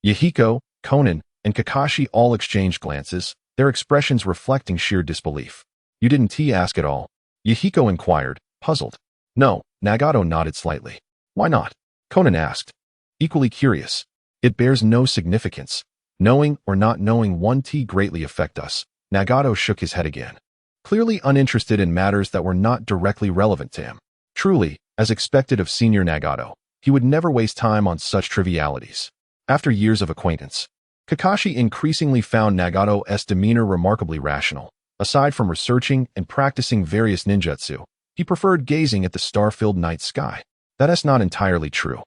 Yahiko, Konan, and Kakashi all exchanged glances, their expressions reflecting sheer disbelief. You didn't ask at all? Yahiko inquired, puzzled. No, Nagato nodded slightly. Why not? Konan asked, equally curious. It bears no significance. Knowing or not knowing won't greatly affect us. Nagato shook his head again, clearly uninterested in matters that were not directly relevant to him. Truly, as expected of senior Nagato, he would never waste time on such trivialities. After years of acquaintance, Kakashi increasingly found Nagato's demeanor remarkably rational. Aside from researching and practicing various ninjutsu, he preferred gazing at the star-filled night sky. That's not entirely true.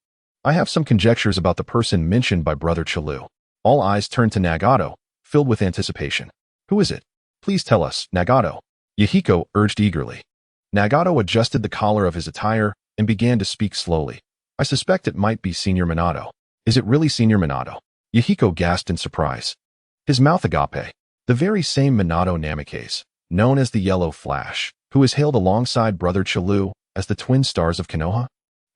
I have some conjectures about the person mentioned by Brother Chillu. All eyes turned to Nagato, filled with anticipation. Who is it? Please tell us, Nagato. Yahiko urged eagerly. Nagato adjusted the collar of his attire and began to speak slowly. I suspect it might be Senior Minato. Is it really Senior Minato? Yahiko gasped in surprise. His mouth agape. The very same Minato Namikaze, known as the Yellow Flash, who is hailed alongside Brother Chillu as the twin stars of Konoha?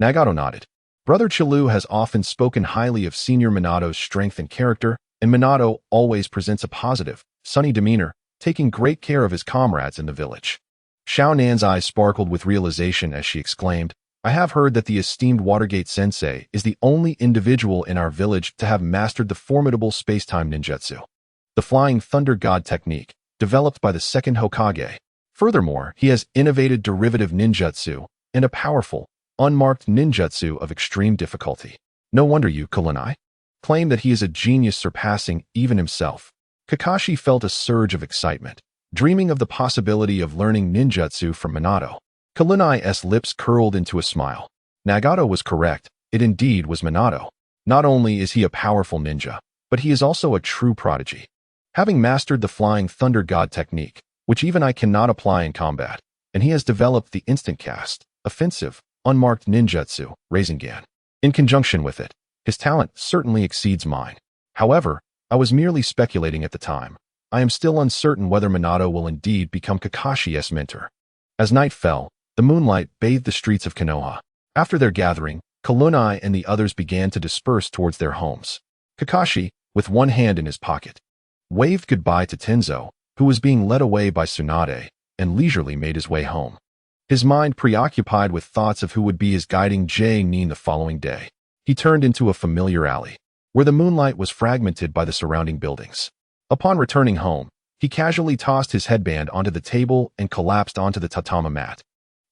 Nagato nodded. Brother Chillu has often spoken highly of Senior Minato's strength and character, and Minato always presents a positive, sunny demeanor, taking great care of his comrades in the village. Xiao Nan's eyes sparkled with realization as she exclaimed, I have heard that the esteemed Watergate Sensei is the only individual in our village to have mastered the formidable space-time ninjutsu, the Flying Thunder God technique, developed by the second Hokage. Furthermore, he has innovated derivative ninjutsu and a powerful, unmarked ninjutsu of extreme difficulty. No wonder you, Kulanai, claim that he is a genius surpassing even himself. Kakashi felt a surge of excitement, dreaming of the possibility of learning ninjutsu from Minato. Kulanai's lips curled into a smile. Nagato was correct, it indeed was Minato. Not only is he a powerful ninja, but he is also a true prodigy. Having mastered the Flying Thunder God technique, which even I cannot apply in combat, and he has developed the instant cast, offensive, unmarked ninjutsu, Rasengan. In conjunction with it, his talent certainly exceeds mine. However, I was merely speculating at the time. I am still uncertain whether Minato will indeed become Kakashi's mentor. As night fell, the moonlight bathed the streets of Konoha. After their gathering, Kulanai and the others began to disperse towards their homes. Kakashi, with one hand in his pocket, waved goodbye to Tenzo, who was being led away by Tsunade, and leisurely made his way home. His mind preoccupied with thoughts of who would be his guiding Nin the following day. He turned into a familiar alley, where the moonlight was fragmented by the surrounding buildings. Upon returning home, he casually tossed his headband onto the table and collapsed onto the tatami mat.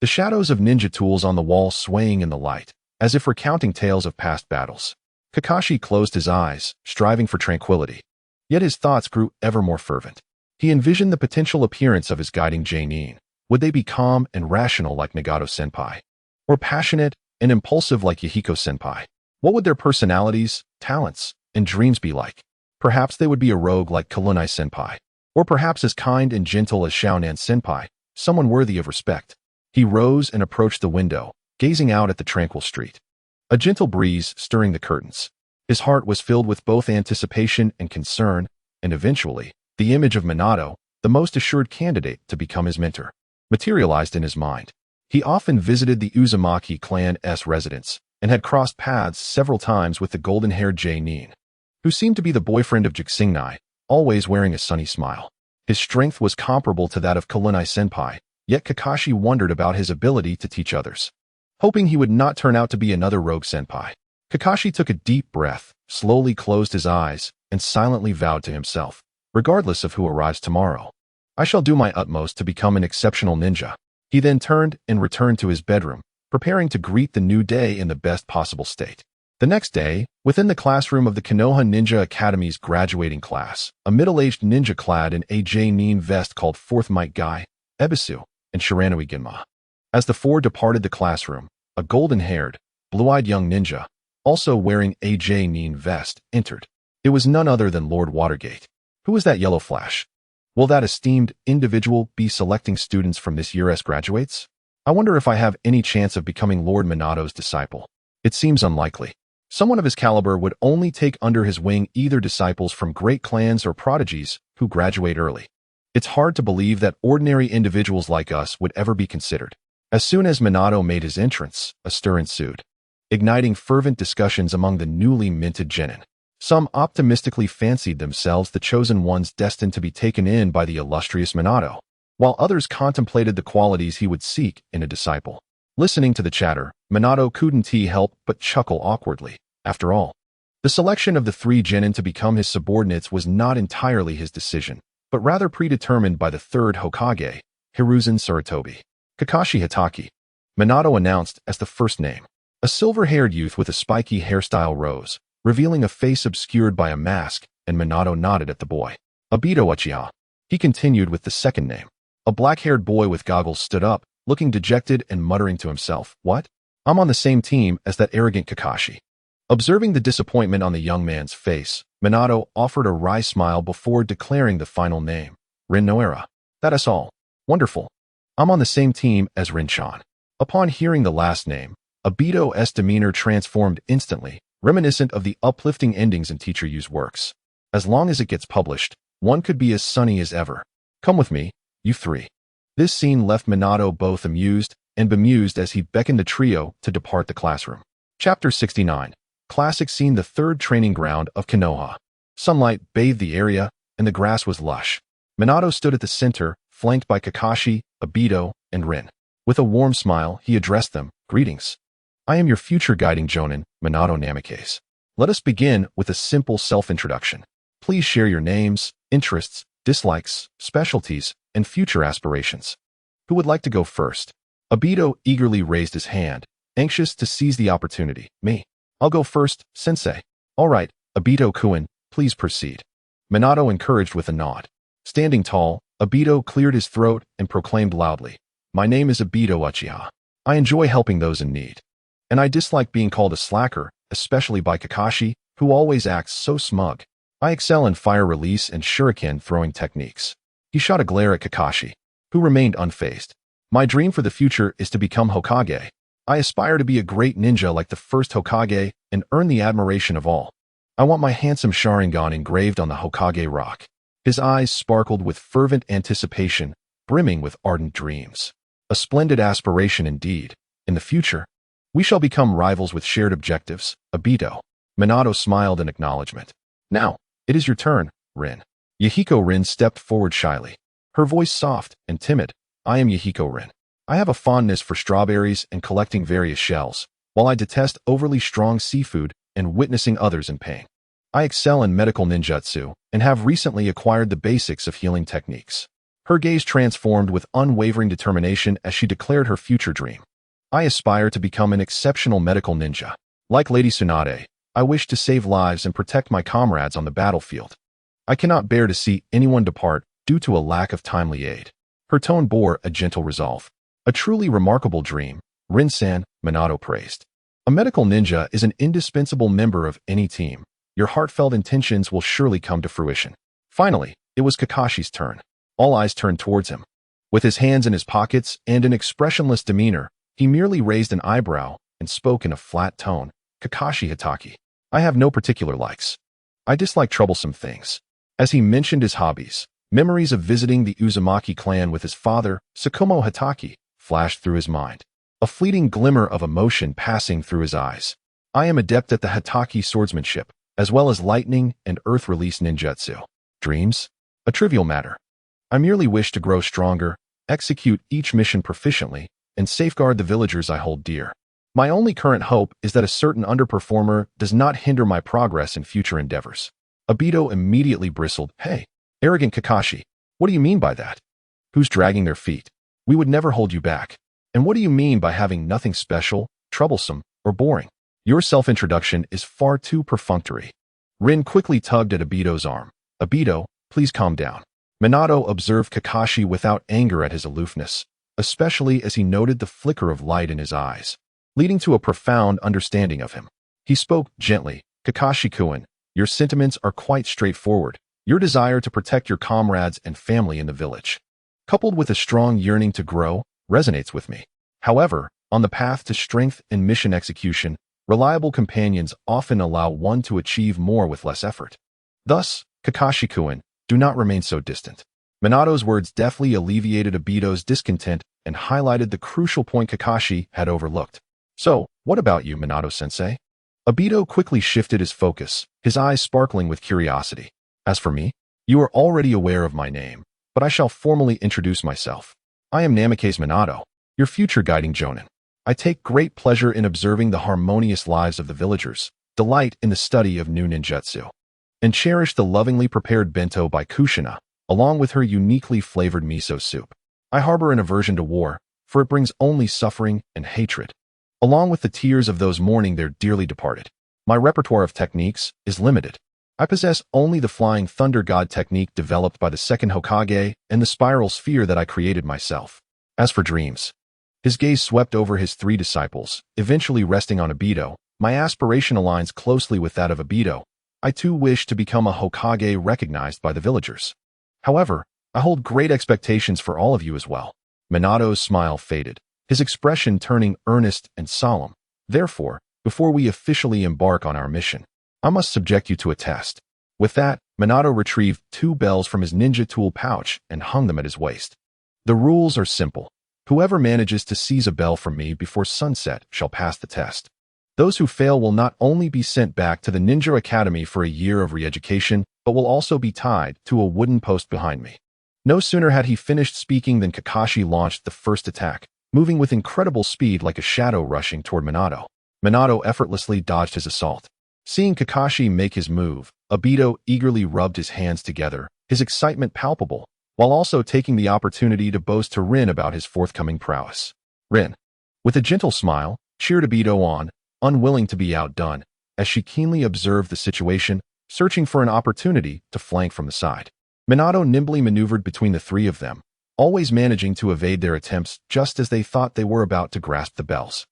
The shadows of ninja tools on the wall swaying in the light, as if recounting tales of past battles. Kakashi closed his eyes, striving for tranquility. Yet his thoughts grew ever more fervent. He envisioned the potential appearance of his guiding Nin. Would they be calm and rational like Nagato-senpai? Or passionate and impulsive like Yahiko-senpai? What would their personalities, talents, and dreams be like? Perhaps they would be a rogue like Kulanai-senpai. Or perhaps as kind and gentle as Xiaonan-senpai, someone worthy of respect. He rose and approached the window, gazing out at the tranquil street. A gentle breeze stirring the curtains. His heart was filled with both anticipation and concern, and eventually, the image of Minato, the most assured candidate to become his mentor, materialized in his mind. He often visited the Uzumaki clan's residence, and had crossed paths several times with the golden-haired Nin, who seemed to be the boyfriend of Jixingnai, always wearing a sunny smile. His strength was comparable to that of Kulanai-senpai, yet Kakashi wondered about his ability to teach others. Hoping he would not turn out to be another rogue senpai, Kakashi took a deep breath, slowly closed his eyes, and silently vowed to himself, regardless of who arrives tomorrow, I shall do my utmost to become an exceptional ninja. He then turned and returned to his bedroom, preparing to greet the new day in the best possible state. The next day, within the classroom of the Konoha Ninja Academy's graduating class, a middle-aged ninja clad in a Nin vest called Fourth Might Guy, Ebisu, and Shiranui Ginma, As the four departed the classroom, a golden-haired, blue-eyed young ninja, also wearing a J-Nin vest, entered. It was none other than Lord Watergate. Who is that yellow flash? Will that esteemed individual be selecting students from this year's graduates? I wonder if I have any chance of becoming Lord Minato's disciple. It seems unlikely. Someone of his caliber would only take under his wing either disciples from great clans or prodigies who graduate early. It's hard to believe that ordinary individuals like us would ever be considered. As soon as Minato made his entrance, a stir ensued, igniting fervent discussions among the newly minted genin. Some optimistically fancied themselves the chosen ones destined to be taken in by the illustrious Minato, while others contemplated the qualities he would seek in a disciple. Listening to the chatter, Minato couldn't help but chuckle awkwardly. After all, the selection of the three genin to become his subordinates was not entirely his decision, but rather predetermined by the third Hokage, Hiruzen Sarutobi. Kakashi Hitaki, Minato announced as the first name. A silver-haired youth with a spiky hairstyle rose, revealing a face obscured by a mask, and Minato nodded at the boy. Obito Uchiha. He continued with the second name. A black-haired boy with goggles stood up, looking dejected and muttering to himself, "What? I'm on the same team as that arrogant Kakashi." Observing the disappointment on the young man's face, Minato offered a wry smile before declaring the final name. Rin Noera. That is all. Wonderful. I'm on the same team as Rin-chan. Upon hearing the last name, Obito's demeanor transformed instantly, reminiscent of the uplifting endings in Teacher Yu's works. As long as it gets published, one could be as sunny as ever. Come with me, you three. This scene left Minato both amused and bemused as he beckoned the trio to depart the classroom. Chapter 69. Classic scene. The third training ground of Konoha. Sunlight bathed the area, and the grass was lush. Minato stood at the center, flanked by Kakashi, Obito, and Rin. With a warm smile, he addressed them. Greetings. I am your future guiding Jonin, Minato Namikaze. Let us begin with a simple self-introduction. Please share your names, interests, dislikes, specialties, and future aspirations. Who would like to go first? Obito eagerly raised his hand, anxious to seize the opportunity. Me. I'll go first, sensei. All right, Obito-kun, please proceed. Minato encouraged with a nod. Standing tall, Obito cleared his throat and proclaimed loudly, "My name is Obito Uchiha. I enjoy helping those in need. And I dislike being called a slacker, especially by Kakashi, who always acts so smug. I excel in fire release and shuriken throwing techniques." He shot a glare at Kakashi, who remained unfazed. "My dream for the future is to become Hokage. I aspire to be a great ninja like the first Hokage and earn the admiration of all. I want my handsome Sharingan engraved on the Hokage rock." His eyes sparkled with fervent anticipation, brimming with ardent dreams. A splendid aspiration indeed. In the future, we shall become rivals with shared objectives, Obito. Minato smiled in acknowledgement. Now, it is your turn, Rin. Yahiko Rin stepped forward shyly, her voice soft and timid. I am Yahiko Rin. I have a fondness for strawberries and collecting various shells, while I detest overly strong seafood and witnessing others in pain. I excel in medical ninjutsu and have recently acquired the basics of healing techniques. Her gaze transformed with unwavering determination as she declared her future dream. I aspire to become an exceptional medical ninja. Like Lady Tsunade, I wish to save lives and protect my comrades on the battlefield. I cannot bear to see anyone depart due to a lack of timely aid. Her tone bore a gentle resolve. A truly remarkable dream, Rin-san, Minato praised. A medical ninja is an indispensable member of any team. Your heartfelt intentions will surely come to fruition. Finally, it was Kakashi's turn. All eyes turned towards him. With his hands in his pockets and an expressionless demeanor, he merely raised an eyebrow and spoke in a flat tone. Kakashi Hitaki. I have no particular likes. I dislike troublesome things. As he mentioned his hobbies, memories of visiting the Uzumaki clan with his father, Tsukumo Hitaki, flashed through his mind. A fleeting glimmer of emotion passing through his eyes. I am adept at the Hitaki swordsmanship, as well as lightning and earth release ninjutsu. Dreams? A trivial matter. I merely wish to grow stronger, execute each mission proficiently, and safeguard the villagers I hold dear. My only current hope is that a certain underperformer does not hinder my progress in future endeavors. Obito immediately bristled. Hey, arrogant Kakashi, what do you mean by that? Who's dragging their feet? We would never hold you back. And what do you mean by having nothing special, troublesome, or boring? Your self-introduction is far too perfunctory. Rin quickly tugged at Obito's arm. Obito, please calm down. Minato observed Kakashi without anger at his aloofness, especially as he noted the flicker of light in his eyes, leading to a profound understanding of him. He spoke gently, "Kakashi-kun, your sentiments are quite straightforward. Your desire to protect your comrades and family in the village, coupled with a strong yearning to grow, resonates with me. However, on the path to strength and mission execution, reliable companions often allow one to achieve more with less effort. Thus, Kakashi-kun, do not remain so distant." Minato's words deftly alleviated Obito's discontent and highlighted the crucial point Kakashi had overlooked. "So, what about you, Minato-sensei?" Obito quickly shifted his focus, his eyes sparkling with curiosity. "As for me, you are already aware of my name, but I shall formally introduce myself. I am Namikaze Minato, your future guiding jonin. I take great pleasure in observing the harmonious lives of the villagers, delight in the study of new ninjutsu, and cherish the lovingly prepared bento by Kushina, along with her uniquely flavored miso soup. I harbor an aversion to war, for it brings only suffering and hatred, along with the tears of those mourning their dearly departed. My repertoire of techniques is limited. I possess only the Flying Thunder God technique developed by the second Hokage and the spiral sphere that I created myself. As for dreams," his gaze swept over his three disciples, eventually resting on Obito. "My aspiration aligns closely with that of Obito. I too wish to become a Hokage recognized by the villagers. However, I hold great expectations for all of you as well." Minato's smile faded, his expression turning earnest and solemn. "Therefore, before we officially embark on our mission, I must subject you to a test." With that, Minato retrieved 2 bells from his ninja tool pouch and hung them at his waist. "The rules are simple. Whoever manages to seize a bell from me before sunset shall pass the test. Those who fail will not only be sent back to the Ninja Academy for a year of re-education, but will also be tied to a wooden post behind me." No sooner had he finished speaking than Kakashi launched the first attack, moving with incredible speed like a shadow rushing toward Minato. Minato effortlessly dodged his assault. Seeing Kakashi make his move, Obito eagerly rubbed his hands together, his excitement palpable, while also taking the opportunity to boast to Rin about his forthcoming prowess. Rin, with a gentle smile, cheered Obito on, unwilling to be outdone, as she keenly observed the situation, searching for an opportunity to flank from the side. Minato nimbly maneuvered between the three of them, always managing to evade their attempts just as they thought they were about to grasp the bells.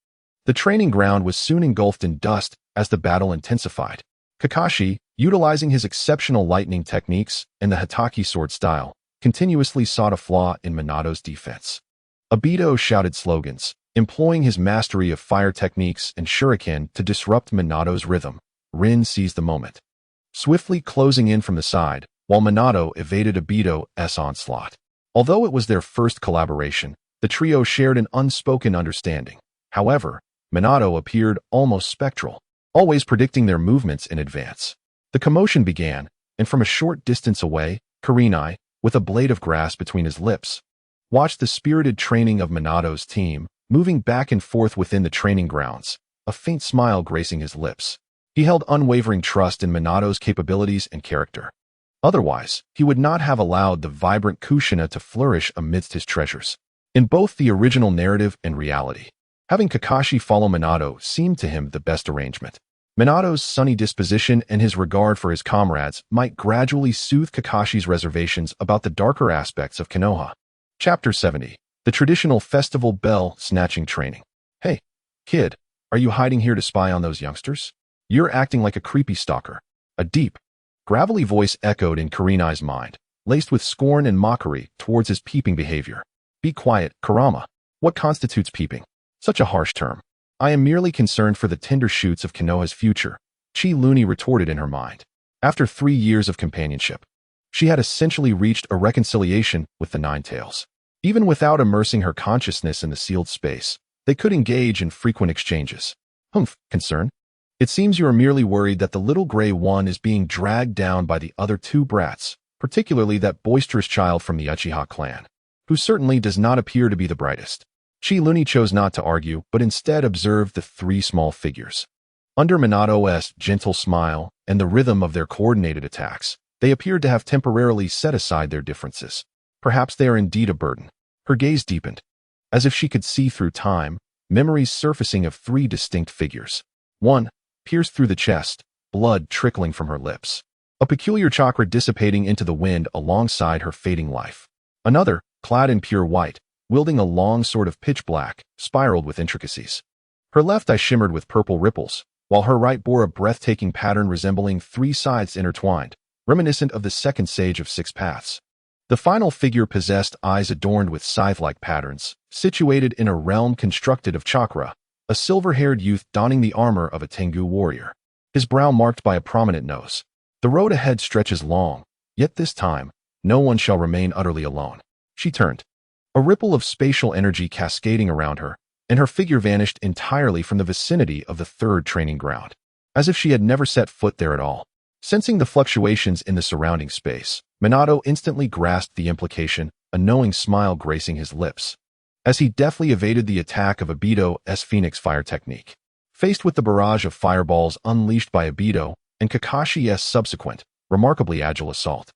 The training ground was soon engulfed in dust as the battle intensified. Kakashi, utilizing his exceptional lightning techniques and the Hataki sword style, continuously sought a flaw in Minato's defense. Obito shouted slogans, employing his mastery of fire techniques and shuriken to disrupt Minato's rhythm. Rin seized the moment, swiftly closing in from the side, while Minato evaded Obito's onslaught. Although it was their first collaboration, the trio shared an unspoken understanding. However, Minato appeared almost spectral, always predicting their movements in advance. The commotion began, and from a short distance away, Kurenai, with a blade of grass between his lips, watched the spirited training of Minato's team, moving back and forth within the training grounds, a faint smile gracing his lips. He held unwavering trust in Minato's capabilities and character. Otherwise, he would not have allowed the vibrant Kushina to flourish amidst his treasures. In both the original narrative and reality, having Kakashi follow Minato seemed to him the best arrangement. Minato's sunny disposition and his regard for his comrades might gradually soothe Kakashi's reservations about the darker aspects of Konoha. Chapter 70. The Traditional Festival Bell Snatching Training. "Hey, kid, are you hiding here to spy on those youngsters? You're acting like a creepy stalker." A deep, gravelly voice echoed in Kurenai's mind, laced with scorn and mockery towards his peeping behavior. "Be quiet, Kurama. What constitutes peeping? Such a harsh term. I am merely concerned for the tender shoots of Konoha's future," Chi Luni retorted in her mind. After 3 years of companionship, she had essentially reached a reconciliation with the Nine Tails. Even without immersing her consciousness in the sealed space, they could engage in frequent exchanges. "Humph, concern? It seems you are merely worried that the little gray one is being dragged down by the other 2 brats, particularly that boisterous child from the Uchiha clan, who certainly does not appear to be the brightest." Chi Luni chose not to argue, but instead observed the 3 small figures. Under Minato's gentle smile and the rhythm of their coordinated attacks, they appeared to have temporarily set aside their differences. Perhaps they are indeed a burden. Her gaze deepened, as if she could see through time, memories surfacing of 3 distinct figures. One, pierced through the chest, blood trickling from her lips, a peculiar chakra dissipating into the wind alongside her fading life. Another, clad in pure white, wielding a long sword of pitch black, spiraled with intricacies. Her left eye shimmered with purple ripples, while her right bore a breathtaking pattern resembling three scythes intertwined, reminiscent of the second sage of Six Paths. The final figure possessed eyes adorned with scythe-like patterns, situated in a realm constructed of chakra, a silver-haired youth donning the armor of a Tengu warrior, his brow marked by a prominent nose. The road ahead stretches long, yet this time, no one shall remain utterly alone. She turned. A ripple of spatial energy cascading around her, and her figure vanished entirely from the vicinity of the third training ground, as if she had never set foot there at all. Sensing the fluctuations in the surrounding space, Minato instantly grasped the implication, a knowing smile gracing his lips, as he deftly evaded the attack of Obito's Phoenix Fire technique. Faced with the barrage of fireballs unleashed by Obito and Kakashi's subsequent, remarkably agile assault,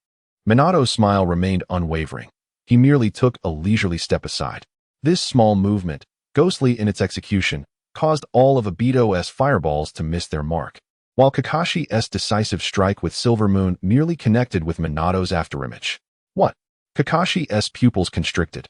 Minato's smile remained unwavering. He merely took a leisurely step aside. This small movement, ghostly in its execution, caused all of Obito's fireballs to miss their mark, while Kakashi's decisive strike with Silver Moon merely connected with Minato's afterimage. What? Kakashi's pupils constricted.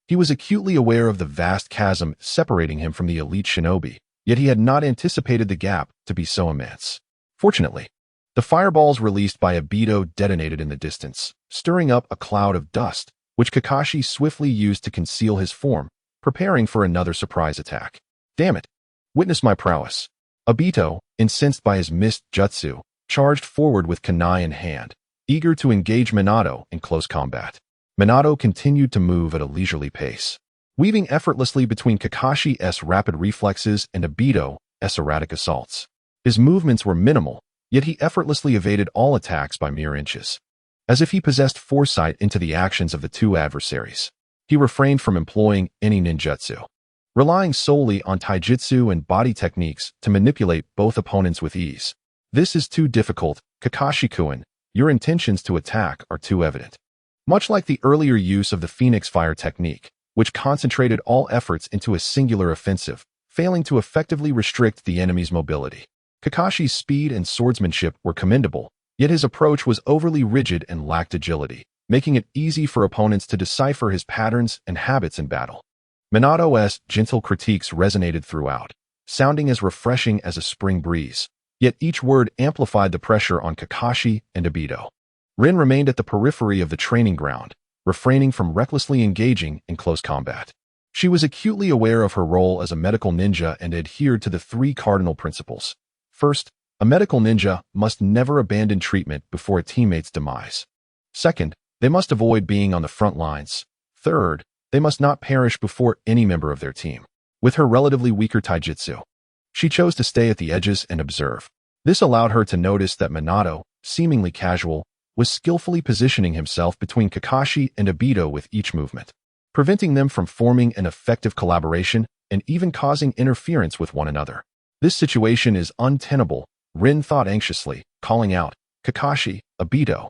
He was acutely aware of the vast chasm separating him from the elite shinobi, yet he had not anticipated the gap to be so immense. Fortunately, the fireballs released by Obito detonated in the distance, stirring up a cloud of dust, which Kakashi swiftly used to conceal his form, preparing for another surprise attack. Damn it! Witness my prowess. Obito, incensed by his missed jutsu, charged forward with kunai in hand, eager to engage Minato in close combat. Minato continued to move at a leisurely pace, weaving effortlessly between Kakashi's rapid reflexes and Obito's erratic assaults. His movements were minimal, yet he effortlessly evaded all attacks by mere inches. As if he possessed foresight into the actions of the two adversaries, he refrained from employing any ninjutsu, relying solely on taijutsu and body techniques to manipulate both opponents with ease. This is too difficult, Kakashi-kun. Your intentions to attack are too evident. Much like the earlier use of the Phoenix Fire technique, which concentrated all efforts into a singular offensive, failing to effectively restrict the enemy's mobility. Kakashi's speed and swordsmanship were commendable, yet his approach was overly rigid and lacked agility, making it easy for opponents to decipher his patterns and habits in battle. Minato's gentle critiques resonated throughout, sounding as refreshing as a spring breeze, yet each word amplified the pressure on Kakashi and Obito. Rin remained at the periphery of the training ground, refraining from recklessly engaging in close combat. She was acutely aware of her role as a medical ninja and adhered to the three cardinal principles. First, a medical ninja must never abandon treatment before a teammate's demise. Second, they must avoid being on the front lines. Third, they must not perish before any member of their team. With her relatively weaker taijutsu, she chose to stay at the edges and observe. This allowed her to notice that Minato, seemingly casual, was skillfully positioning himself between Kakashi and Obito with each movement, preventing them from forming an effective collaboration and even causing interference with one another. This situation is untenable, Rin thought anxiously, calling out, Kakashi, Obito.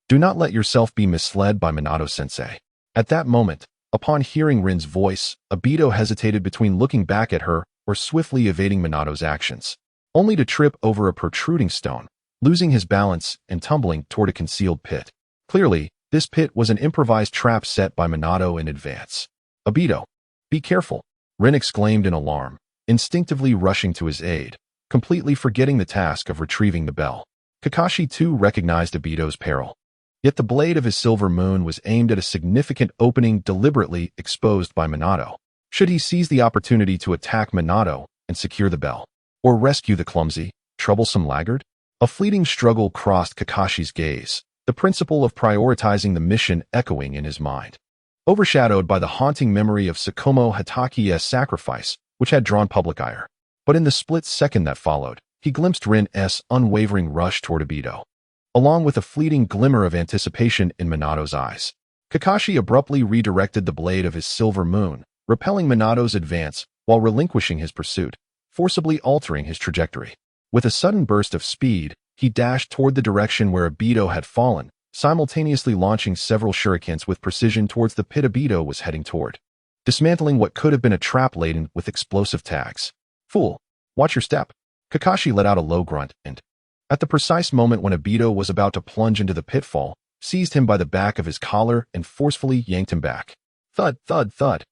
Do not let yourself be misled by Minato-sensei. At that moment, upon hearing Rin's voice, Obito hesitated between looking back at her or swiftly evading Minato's actions, only to trip over a protruding stone, losing his balance and tumbling toward a concealed pit. Clearly, this pit was an improvised trap set by Minato in advance. Obito, be careful, Rin exclaimed in alarm, instinctively rushing to his aid, completely forgetting the task of retrieving the bell. Kakashi too recognized Obito's peril. Yet the blade of his Silver Moon was aimed at a significant opening deliberately exposed by Minato. Should he seize the opportunity to attack Minato and secure the bell, or rescue the clumsy, troublesome laggard? A fleeting struggle crossed Kakashi's gaze, the principle of prioritizing the mission echoing in his mind, overshadowed by the haunting memory of Tsukumo Hataki's sacrifice, which had drawn public ire. But in the split second that followed, he glimpsed Rin's unwavering rush toward Obito, along with a fleeting glimmer of anticipation in Minato's eyes. Kakashi abruptly redirected the blade of his Silver Moon, repelling Minato's advance while relinquishing his pursuit, forcibly altering his trajectory. With a sudden burst of speed, he dashed toward the direction where Obito had fallen, simultaneously launching several shurikens with precision towards the pit Obito was heading toward, dismantling what could have been a trap laden with explosive tags. Fool, watch your step. Kakashi let out a low grunt and, at the precise moment when Obito was about to plunge into the pitfall, seized him by the back of his collar and forcefully yanked him back. Thud, thud, thud.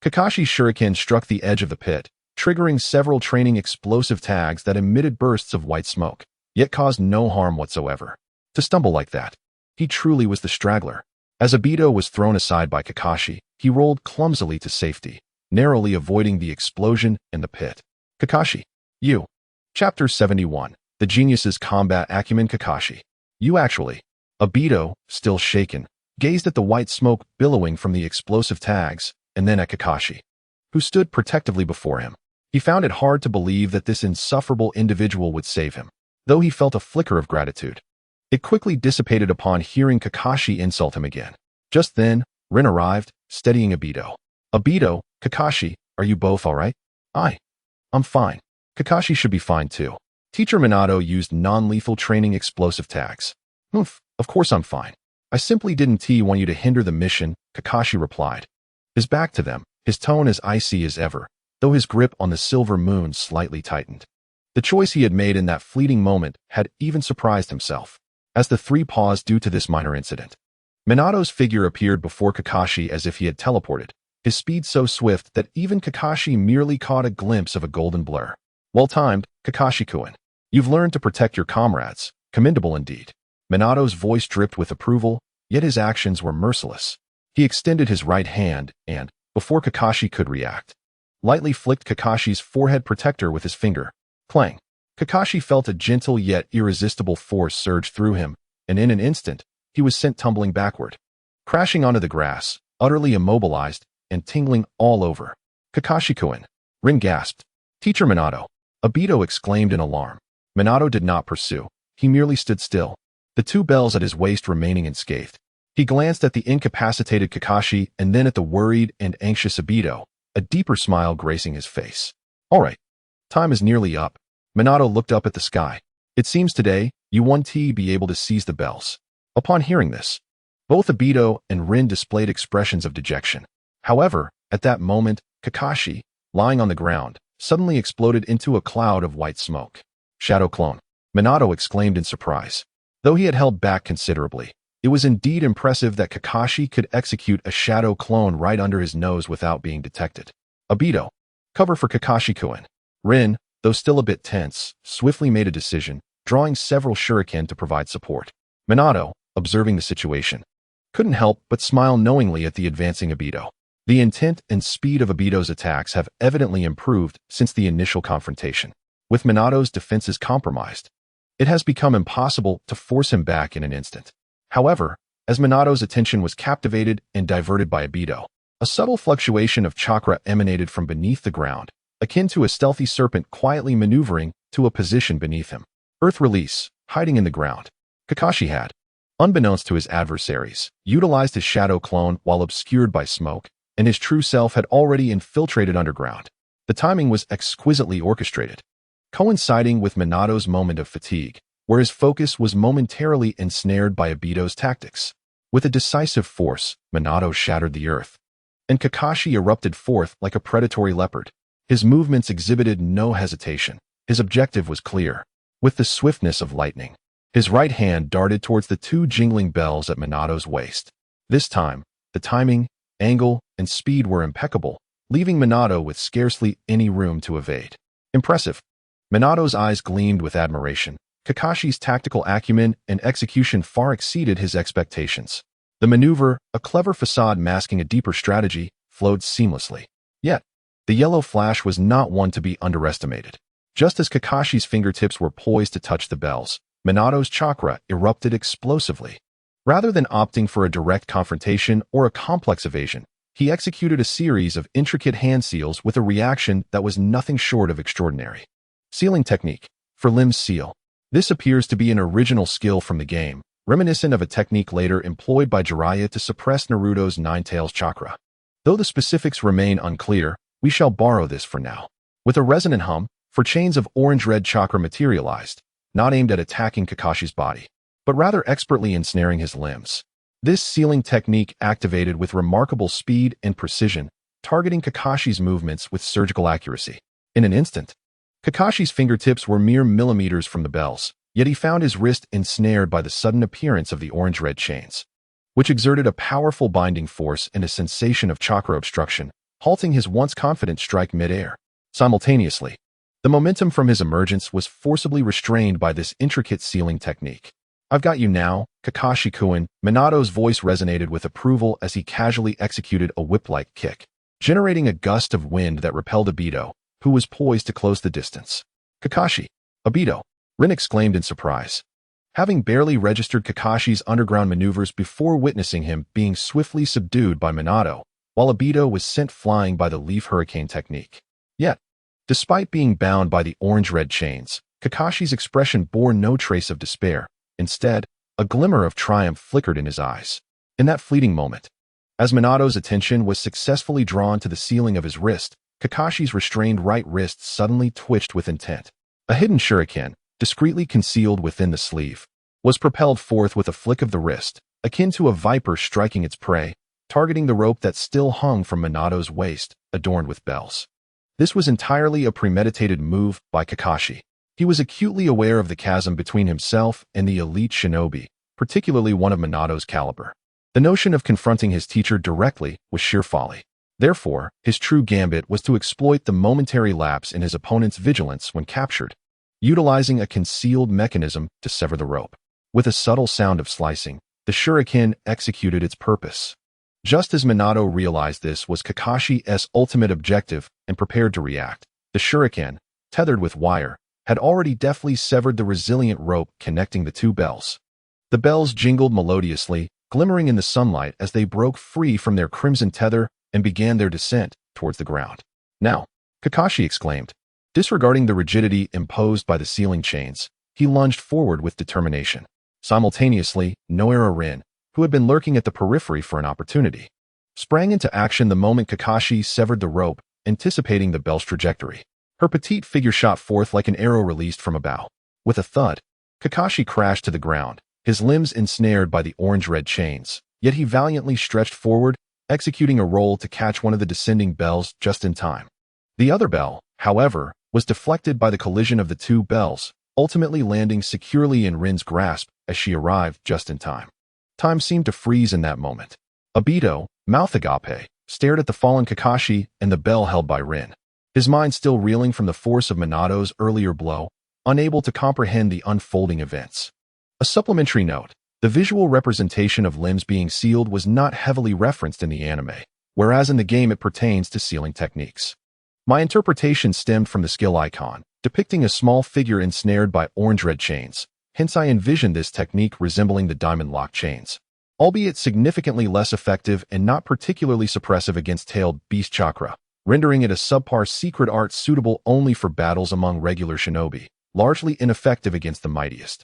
Kakashi's shuriken struck the edge of the pit, triggering several training explosive tags that emitted bursts of white smoke, yet caused no harm whatsoever. To stumble like that, he truly was the straggler. As Obito was thrown aside by Kakashi, he rolled clumsily to safety, narrowly avoiding the explosion in the pit. Kakashi. You. Chapter 71. The Genius's Combat Acumen. Kakashi. You actually. Obito, still shaken, gazed at the white smoke billowing from the explosive tags, and then at Kakashi, who stood protectively before him. He found it hard to believe that this insufferable individual would save him, though he felt a flicker of gratitude. It quickly dissipated upon hearing Kakashi insult him again. Just then, Rin arrived, steadying Obito. Obito, Kakashi, are you both all right? I'm fine. Kakashi should be fine too. Teacher Minato used non-lethal training explosive tags. Of course I'm fine. I simply didn't want you to hinder the mission, Kakashi replied. His back to them, his tone as icy as ever, though his grip on the silver moon slightly tightened. The choice he had made in that fleeting moment had even surprised himself. As the three paused due to this minor incident, Minato's figure appeared before Kakashi as if he had teleported, his speed so swift that even Kakashi merely caught a glimpse of a golden blur. Well timed, Kakashi-kun. You've learned to protect your comrades. Commendable indeed. Minato's voice dripped with approval, yet his actions were merciless. He extended his right hand and, before Kakashi could react, lightly flicked Kakashi's forehead protector with his finger. Clang. Kakashi felt a gentle yet irresistible force surge through him, and in an instant, he was sent tumbling backward, crashing onto the grass, utterly immobilized and tingling all over. Kakashi-kun. Rin gasped. Teacher Minato. Obito exclaimed in alarm. Minato did not pursue. He merely stood still, the two bells at his waist remaining unscathed. He glanced at the incapacitated Kakashi and then at the worried and anxious Obito, a deeper smile gracing his face. All right. Time is nearly up. Minato looked up at the sky. It seems today, you won't be able to seize the bells. Upon hearing this, both Obito and Rin displayed expressions of dejection. However, at that moment, Kakashi, lying on the ground, suddenly exploded into a cloud of white smoke. Shadow clone. Minato exclaimed in surprise. Though he had held back considerably, it was indeed impressive that Kakashi could execute a shadow clone right under his nose without being detected. Obito. Cover for Kakashi-kun. Rin, though still a bit tense, swiftly made a decision, drawing several shuriken to provide support. Minato, observing the situation, couldn't help but smile knowingly at the advancing Obito. The intent and speed of Obito's attacks have evidently improved since the initial confrontation. With Minato's defenses compromised, it has become impossible to force him back in an instant. However, as Minato's attention was captivated and diverted by Obito, a subtle fluctuation of chakra emanated from beneath the ground, akin to a stealthy serpent quietly maneuvering to a position beneath him. Earth release, hiding in the ground. Kakashi had, unbeknownst to his adversaries, utilized his shadow clone while obscured by smoke, and his true self had already infiltrated underground. The timing was exquisitely orchestrated, coinciding with Minato's moment of fatigue, where his focus was momentarily ensnared by Obito's tactics. With a decisive force, Minato shattered the earth, and Kakashi erupted forth like a predatory leopard. His movements exhibited no hesitation. His objective was clear. With the swiftness of lightning, his right hand darted towards the two jingling bells at Minato's waist. This time, the timing, angle, and speed were impeccable, leaving Minato with scarcely any room to evade. Impressive. Minato's eyes gleamed with admiration. Kakashi's tactical acumen and execution far exceeded his expectations. The maneuver, a clever facade masking a deeper strategy, flowed seamlessly. Yet, the yellow flash was not one to be underestimated. Just as Kakashi's fingertips were poised to touch the bells, Minato's chakra erupted explosively. Rather than opting for a direct confrontation or a complex evasion, he executed a series of intricate hand seals with a reaction that was nothing short of extraordinary. Sealing technique. For limbs seal. This appears to be an original skill from the game, reminiscent of a technique later employed by Jiraiya to suppress Naruto's Nine-Tails chakra. Though the specifics remain unclear, we shall borrow this for now. With a resonant hum, for chains of orange-red chakra materialized, not aimed at attacking Kakashi's body, but rather expertly ensnaring his limbs. This sealing technique activated with remarkable speed and precision, targeting Kakashi's movements with surgical accuracy. In an instant, Kakashi's fingertips were mere millimeters from the bells, yet he found his wrist ensnared by the sudden appearance of the orange-red chains, which exerted a powerful binding force and a sensation of chakra obstruction, halting his once confident strike mid-air. Simultaneously, the momentum from his emergence was forcibly restrained by this intricate sealing technique. "I've got you now, Kakashi-kun." Minato's voice resonated with approval as he casually executed a whip-like kick, generating a gust of wind that repelled Obito, who was poised to close the distance. "Kakashi! Obito!" Rin exclaimed in surprise. Having barely registered Kakashi's underground maneuvers before witnessing him being swiftly subdued by Minato, while Obito was sent flying by the leaf hurricane technique. Yet, despite being bound by the orange-red chains, Kakashi's expression bore no trace of despair. Instead, a glimmer of triumph flickered in his eyes. In that fleeting moment, as Minato's attention was successfully drawn to the sealing of his wrist, Kakashi's restrained right wrist suddenly twitched with intent. A hidden shuriken, discreetly concealed within the sleeve, was propelled forth with a flick of the wrist, akin to a viper striking its prey, targeting the rope that still hung from Minato's waist, adorned with bells. This was entirely a premeditated move by Kakashi. He was acutely aware of the chasm between himself and the elite shinobi, particularly one of Minato's caliber. The notion of confronting his teacher directly was sheer folly. Therefore, his true gambit was to exploit the momentary lapse in his opponent's vigilance when captured, utilizing a concealed mechanism to sever the rope. With a subtle sound of slicing, the shuriken executed its purpose. Just as Minato realized this was Kakashi's ultimate objective and prepared to react, the shuriken, tethered with wire, had already deftly severed the resilient rope connecting the two bells. The bells jingled melodiously, glimmering in the sunlight as they broke free from their crimson tether and began their descent towards the ground. "Now," Kakashi exclaimed. Disregarding the rigidity imposed by the sealing chains, he lunged forward with determination. Simultaneously, Noira Rin, who had been lurking at the periphery for an opportunity, sprang into action the moment Kakashi severed the rope, anticipating the bell's trajectory. Her petite figure shot forth like an arrow released from a bow. With a thud, Kakashi crashed to the ground, his limbs ensnared by the orange-red chains, yet he valiantly stretched forward, executing a roll to catch one of the descending bells just in time. The other bell, however, was deflected by the collision of the two bells, ultimately landing securely in Rin's grasp as she arrived just in time. Time seemed to freeze in that moment. Obito, mouth agape, stared at the fallen Kakashi and the bell held by Rin, his mind still reeling from the force of Minato's earlier blow, unable to comprehend the unfolding events. A supplementary note: the visual representation of limbs being sealed was not heavily referenced in the anime, whereas in the game it pertains to sealing techniques. My interpretation stemmed from the skill icon, depicting a small figure ensnared by orange-red chains, hence I envisioned this technique resembling the diamond lock chains, albeit significantly less effective and not particularly suppressive against tailed beast chakra, rendering it a subpar secret art suitable only for battles among regular shinobi, largely ineffective against the mightiest.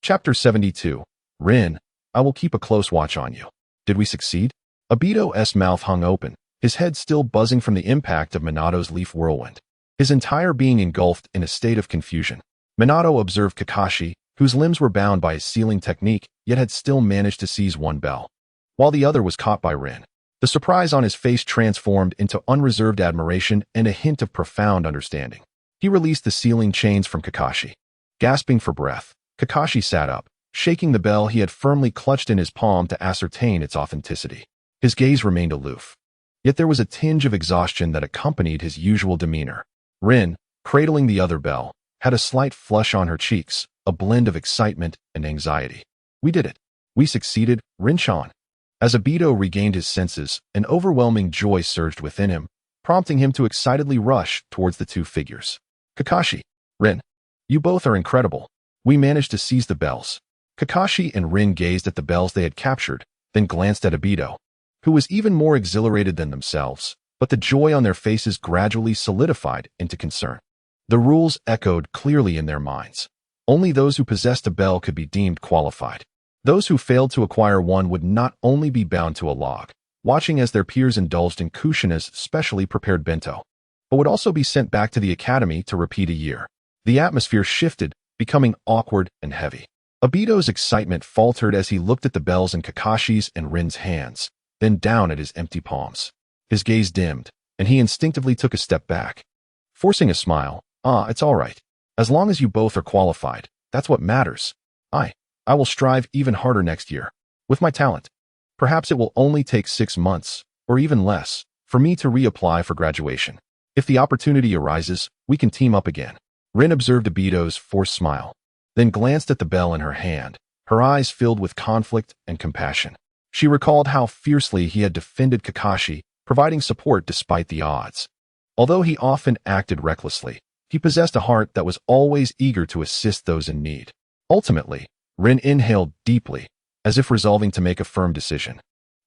Chapter 72. Rin, I will keep a close watch on you. Did we succeed? Obito's mouth hung open, his head still buzzing from the impact of Minato's leaf whirlwind, his entire being engulfed in a state of confusion. Minato observed Kakashi, whose limbs were bound by his sealing technique, yet had still managed to seize one bell, while the other was caught by Rin. The surprise on his face transformed into unreserved admiration and a hint of profound understanding. He released the sealing chains from Kakashi. Gasping for breath, Kakashi sat up, shaking the bell he had firmly clutched in his palm to ascertain its authenticity. His gaze remained aloof, yet there was a tinge of exhaustion that accompanied his usual demeanor. Rin, cradling the other bell, had a slight flush on her cheeks, a blend of excitement and anxiety. "We did it. We succeeded, Rin-chan." As Obito regained his senses, an overwhelming joy surged within him, prompting him to excitedly rush towards the two figures. "Kakashi, Rin, you both are incredible. We managed to seize the bells." Kakashi and Rin gazed at the bells they had captured, then glanced at Obito, who was even more exhilarated than themselves, but the joy on their faces gradually solidified into concern. The rules echoed clearly in their minds. Only those who possessed a bell could be deemed qualified. Those who failed to acquire one would not only be bound to a log, watching as their peers indulged in Kushina's specially prepared bento, but would also be sent back to the academy to repeat a year. The atmosphere shifted, becoming awkward and heavy. Obito's excitement faltered as he looked at the bells in Kakashi's and Rin's hands, then down at his empty palms. His gaze dimmed, and he instinctively took a step back. Forcing a smile, "It's all right. As long as you both are qualified, that's what matters. I will strive even harder next year. With my talent. Perhaps it will only take 6 months, or even less, for me to reapply for graduation. If the opportunity arises, we can team up again. Rin observed Obito's forced smile, then glanced at the bell in her hand, her eyes filled with conflict and compassion. She recalled how fiercely he had defended Kakashi, providing support despite the odds. Although he often acted recklessly, he possessed a heart that was always eager to assist those in need. Ultimately, Rin inhaled deeply, as if resolving to make a firm decision,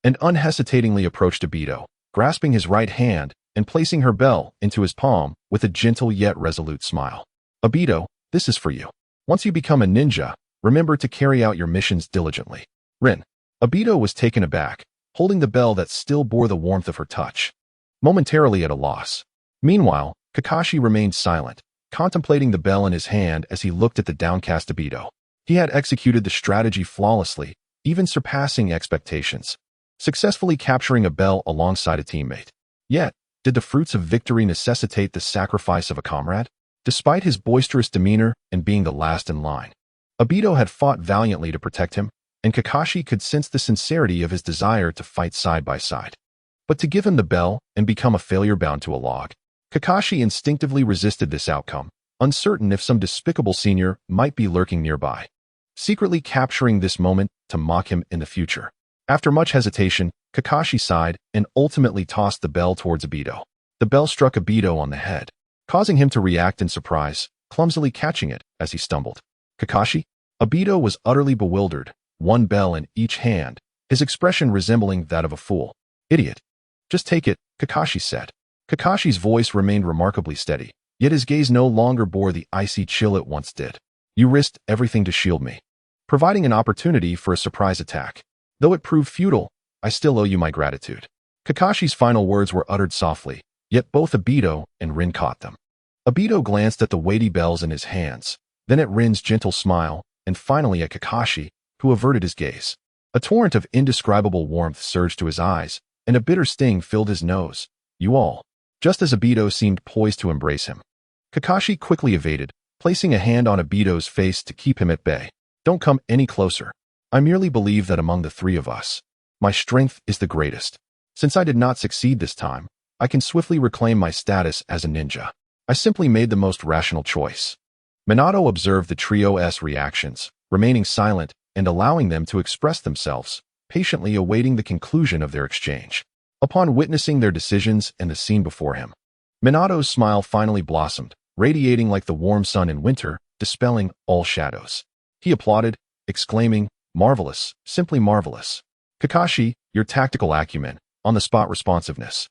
and unhesitatingly approached Obito, grasping his right hand and placing her bell into his palm with a gentle yet resolute smile. Obito, this is for you. Once you become a ninja, remember to carry out your missions diligently. Rin. Obito was taken aback, holding the bell that still bore the warmth of her touch, momentarily at a loss. Meanwhile, Kakashi remained silent, contemplating the bell in his hand as he looked at the downcast Obito. He had executed the strategy flawlessly, even surpassing expectations, successfully capturing a bell alongside a teammate. Yet, did the fruits of victory necessitate the sacrifice of a comrade? Despite his boisterous demeanor and being the last in line, Obito had fought valiantly to protect him, and Kakashi could sense the sincerity of his desire to fight side by side. But to give him the bell and become a failure bound to a log, Kakashi instinctively resisted this outcome, uncertain if some despicable senior might be lurking nearby, secretly capturing this moment to mock him in the future. After much hesitation, Kakashi sighed and ultimately tossed the bell towards Obito. The bell struck Obito on the head, causing him to react in surprise, clumsily catching it as he stumbled. Kakashi? Obito was utterly bewildered, one bell in each hand, his expression resembling that of a fool. Idiot. Just take it, Kakashi said. Kakashi's voice remained remarkably steady, yet his gaze no longer bore the icy chill it once did. You risked everything to shield me, providing an opportunity for a surprise attack. Though it proved futile, I still owe you my gratitude. Kakashi's final words were uttered softly, yet both Obito and Rin caught them. Obito glanced at the weighty bells in his hands, then at Rin's gentle smile, and finally at Kakashi, who averted his gaze. A torrent of indescribable warmth surged to his eyes, and a bitter sting filled his nose. You all. Just as Obito seemed poised to embrace him, Kakashi quickly evaded, placing a hand on Obito's face to keep him at bay. Don't come any closer. I merely believe that among the three of us, my strength is the greatest. Since I did not succeed this time, I can swiftly reclaim my status as a ninja. I simply made the most rational choice. Minato observed the trio's reactions, remaining silent and allowing them to express themselves, patiently awaiting the conclusion of their exchange. Upon witnessing their decisions and the scene before him, Minato's smile finally blossomed, radiating like the warm sun in winter, dispelling all shadows. He applauded, exclaiming, "Marvelous, simply marvelous. Kakashi, your tactical acumen, on-the-spot responsiveness,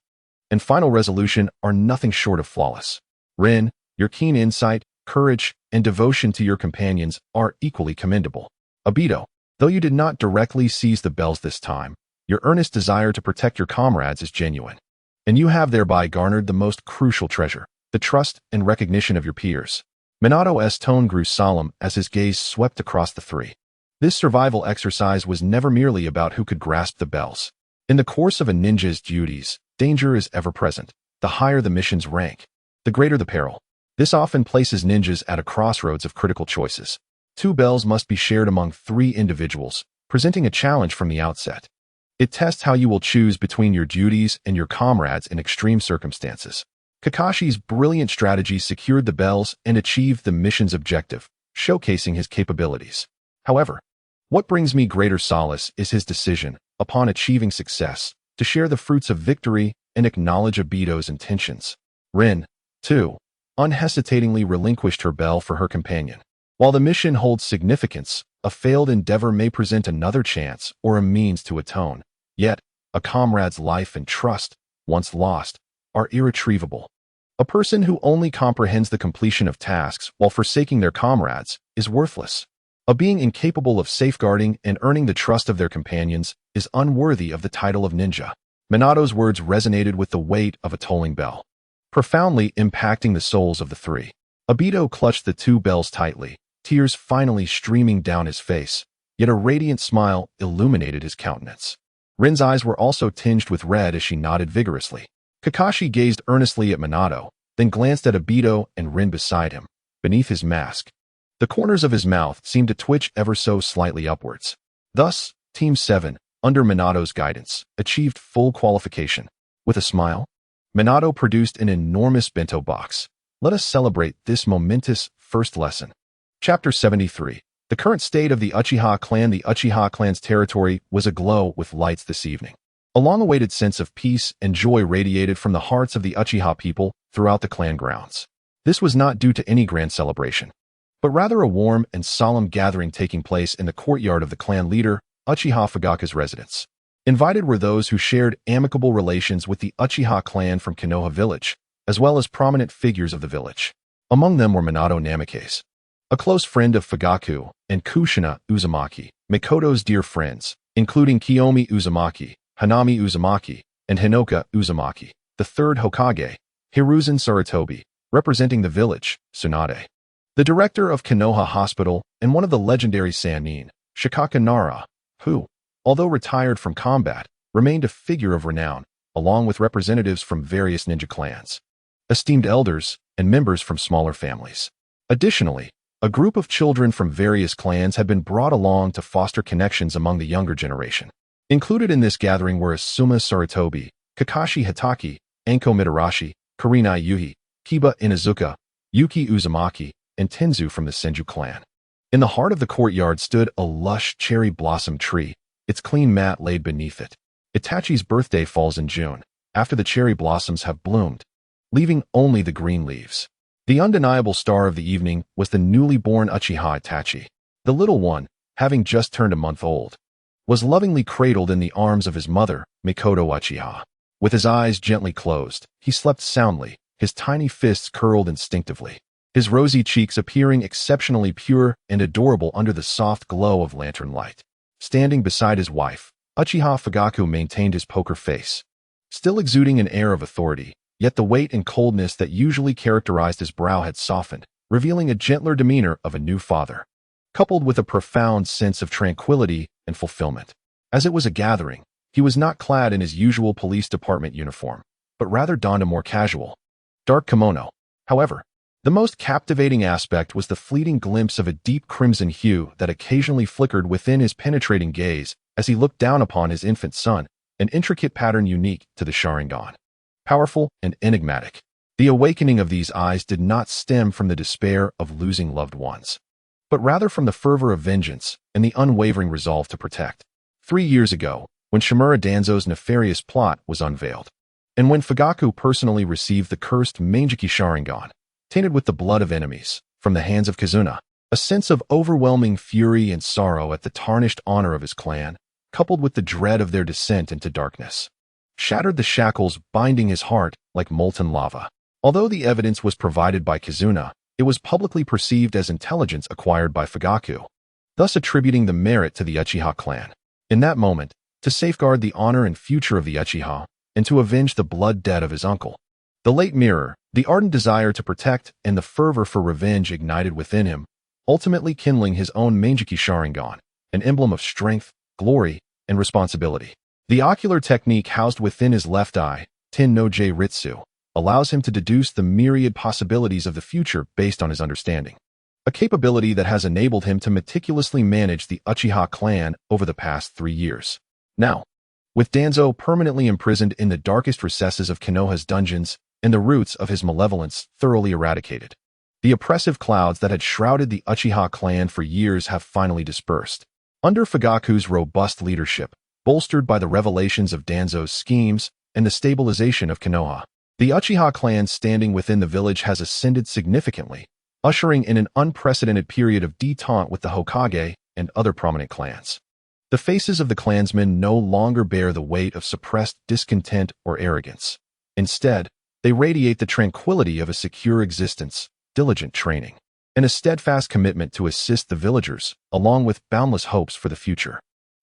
and final resolution are nothing short of flawless. Rin, your keen insight, courage, and devotion to your companions are equally commendable. Obito, though you did not directly seize the bells this time, your earnest desire to protect your comrades is genuine, and you have thereby garnered the most crucial treasure, the trust and recognition of your peers." Minato's tone grew solemn as his gaze swept across the three. This survival exercise was never merely about who could grasp the bells. In the course of a ninja's duties, danger is ever present. The higher the mission's rank, the greater the peril. This often places ninjas at a crossroads of critical choices. 2 bells must be shared among 3 individuals, presenting a challenge from the outset. It tests how you will choose between your duties and your comrades in extreme circumstances. Kakashi's brilliant strategy secured the bells and achieved the mission's objective, showcasing his capabilities. However, what brings me greater solace is his decision, upon achieving success, to share the fruits of victory and acknowledge Obito's intentions. Rin, too, unhesitatingly relinquished her bell for her companion. While the mission holds significance, a failed endeavor may present another chance or a means to atone. Yet, a comrade's life and trust, once lost, are irretrievable. A person who only comprehends the completion of tasks while forsaking their comrades is worthless. A being incapable of safeguarding and earning the trust of their companions is unworthy of the title of ninja. Minato's words resonated with the weight of a tolling bell, profoundly impacting the souls of the three. Obito clutched the 2 bells tightly, tears finally streaming down his face, yet a radiant smile illuminated his countenance. Rin's eyes were also tinged with red as she nodded vigorously. Kakashi gazed earnestly at Minato, then glanced at Obito and Rin beside him, beneath his mask. The corners of his mouth seemed to twitch ever so slightly upwards. Thus, Team 7, under Minato's guidance, achieved full qualification. With a smile, Minato produced an enormous bento box. Let us celebrate this momentous first lesson. Chapter 73. The current state of the Uchiha clan. The Uchiha clan's territory was aglow with lights this evening. A long-awaited sense of peace and joy radiated from the hearts of the Uchiha people throughout the clan grounds. This was not due to any grand celebration, but rather a warm and solemn gathering taking place in the courtyard of the clan leader, Uchiha Fugaku's residence. Invited were those who shared amicable relations with the Uchiha clan from Konoha village, as well as prominent figures of the village. Among them were Minato Namikaze, a close friend of Fugaku, and Kushina Uzumaki, Mikoto's dear friends, including Kiyomi Uzumaki, Hanami Uzumaki, and Hinoka Uzumaki, the third Hokage, Hiruzen Sarutobi, representing the village, Tsunade, the director of Konoha Hospital, and one of the legendary Sannin, Shikaka Nara, who, although retired from combat, remained a figure of renown, along with representatives from various ninja clans, esteemed elders, and members from smaller families. Additionally, a group of children from various clans had been brought along to foster connections among the younger generation. Included in this gathering were Asuma Sarutobi, Kakashi Hitaki, Anko Mitarashi, Kurenai Yuhi, Kiba Inuzuka, Yuki Uzumaki, and Tenzu from the Senju clan. In the heart of the courtyard stood a lush cherry blossom tree, its clean mat laid beneath it. Itachi's birthday falls in June, after the cherry blossoms have bloomed, leaving only the green leaves. The undeniable star of the evening was the newly born Uchiha Itachi. The little one, having just turned a month old, was lovingly cradled in the arms of his mother, Mikoto Uchiha. With his eyes gently closed, he slept soundly, his tiny fists curled instinctively, his rosy cheeks appearing exceptionally pure and adorable under the soft glow of lantern light. Standing beside his wife, Uchiha Fugaku maintained his poker face, still exuding an air of authority, yet the weight and coldness that usually characterized his brow had softened, revealing a gentler demeanor of a new father, coupled with a profound sense of tranquility and fulfillment. As it was a gathering, he was not clad in his usual police department uniform, but rather donned a more casual, dark kimono. However, the most captivating aspect was the fleeting glimpse of a deep crimson hue that occasionally flickered within his penetrating gaze as he looked down upon his infant son, an intricate pattern unique to the Sharingan. Powerful and enigmatic, the awakening of these eyes did not stem from the despair of losing loved ones, but rather from the fervor of vengeance and the unwavering resolve to protect. 3 years ago, when Shimura Danzo's nefarious plot was unveiled, and when Fugaku personally received the cursed Mangeki Sharingan, tainted with the blood of enemies, from the hands of Kizuna, a sense of overwhelming fury and sorrow at the tarnished honor of his clan, coupled with the dread of their descent into darkness, shattered the shackles binding his heart like molten lava. Although the evidence was provided by Kizuna, it was publicly perceived as intelligence acquired by Fugaku, thus attributing the merit to the Uchiha clan. In that moment, to safeguard the honor and future of the Uchiha, and to avenge the blood debt of his uncle, the late mirror, the ardent desire to protect and the fervor for revenge ignited within him, ultimately kindling his own Mangeki Sharingan, an emblem of strength, glory, and responsibility. The ocular technique housed within his left eye, Ten no Ritsu, allows him to deduce the myriad possibilities of the future based on his understanding, a capability that has enabled him to meticulously manage the Uchiha clan over the past 3 years. Now, with Danzo permanently imprisoned in the darkest recesses of Konoha's dungeons and the roots of his malevolence thoroughly eradicated, the oppressive clouds that had shrouded the Uchiha clan for years have finally dispersed. Under Fugaku's robust leadership, bolstered by the revelations of Danzo's schemes and the stabilization of Konoha, the Uchiha clan's standing within the village has ascended significantly, ushering in an unprecedented period of détente with the Hokage and other prominent clans. The faces of the clansmen no longer bear the weight of suppressed discontent or arrogance. Instead, they radiate the tranquility of a secure existence, diligent training, and a steadfast commitment to assist the villagers, along with boundless hopes for the future.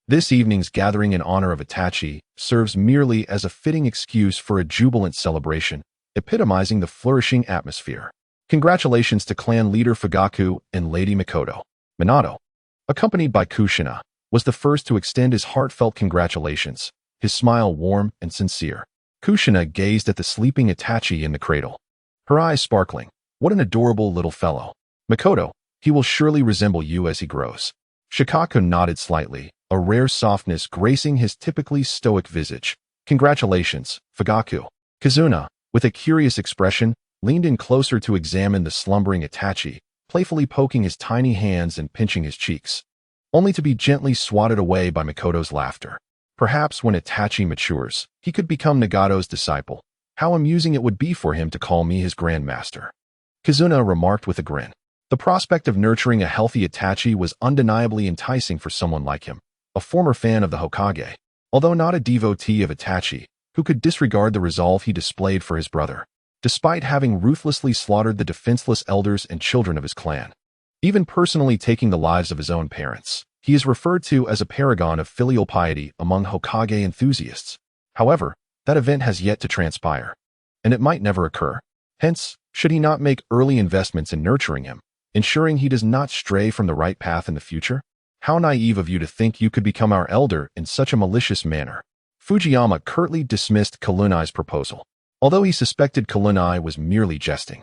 This evening's gathering in honor of Itachi serves merely as a fitting excuse for a jubilant celebration, epitomizing the flourishing atmosphere. Congratulations to clan leader Fugaku and Lady Mikoto. Minato, accompanied by Kushina, was the first to extend his heartfelt congratulations, his smile warm and sincere. Kushina gazed at the sleeping Itachi in the cradle, her eyes sparkling. What an adorable little fellow. Mikoto, he will surely resemble you as he grows. Shikako nodded slightly, a rare softness gracing his typically stoic visage. Congratulations, Fugaku. Kazuna, with a curious expression, leaned in closer to examine the slumbering Itachi, playfully poking his tiny hands and pinching his cheeks, only to be gently swatted away by Mikoto's laughter. Perhaps when Itachi matures, he could become Nagato's disciple. How amusing it would be for him to call me his grandmaster. Kazuna remarked with a grin. The prospect of nurturing a healthy Itachi was undeniably enticing for someone like him, a former fan of the Hokage, although not a devotee of Itachi, who could disregard the resolve he displayed for his brother, despite having ruthlessly slaughtered the defenseless elders and children of his clan. Even personally taking the lives of his own parents, he is referred to as a paragon of filial piety among Hokage enthusiasts. However, that event has yet to transpire, and it might never occur. Hence, should he not make early investments in nurturing him, ensuring he does not stray from the right path in the future? How naive of you to think you could become our elder in such a malicious manner. Fujiyama curtly dismissed Kalunai's proposal, although he suspected Kalunai was merely jesting.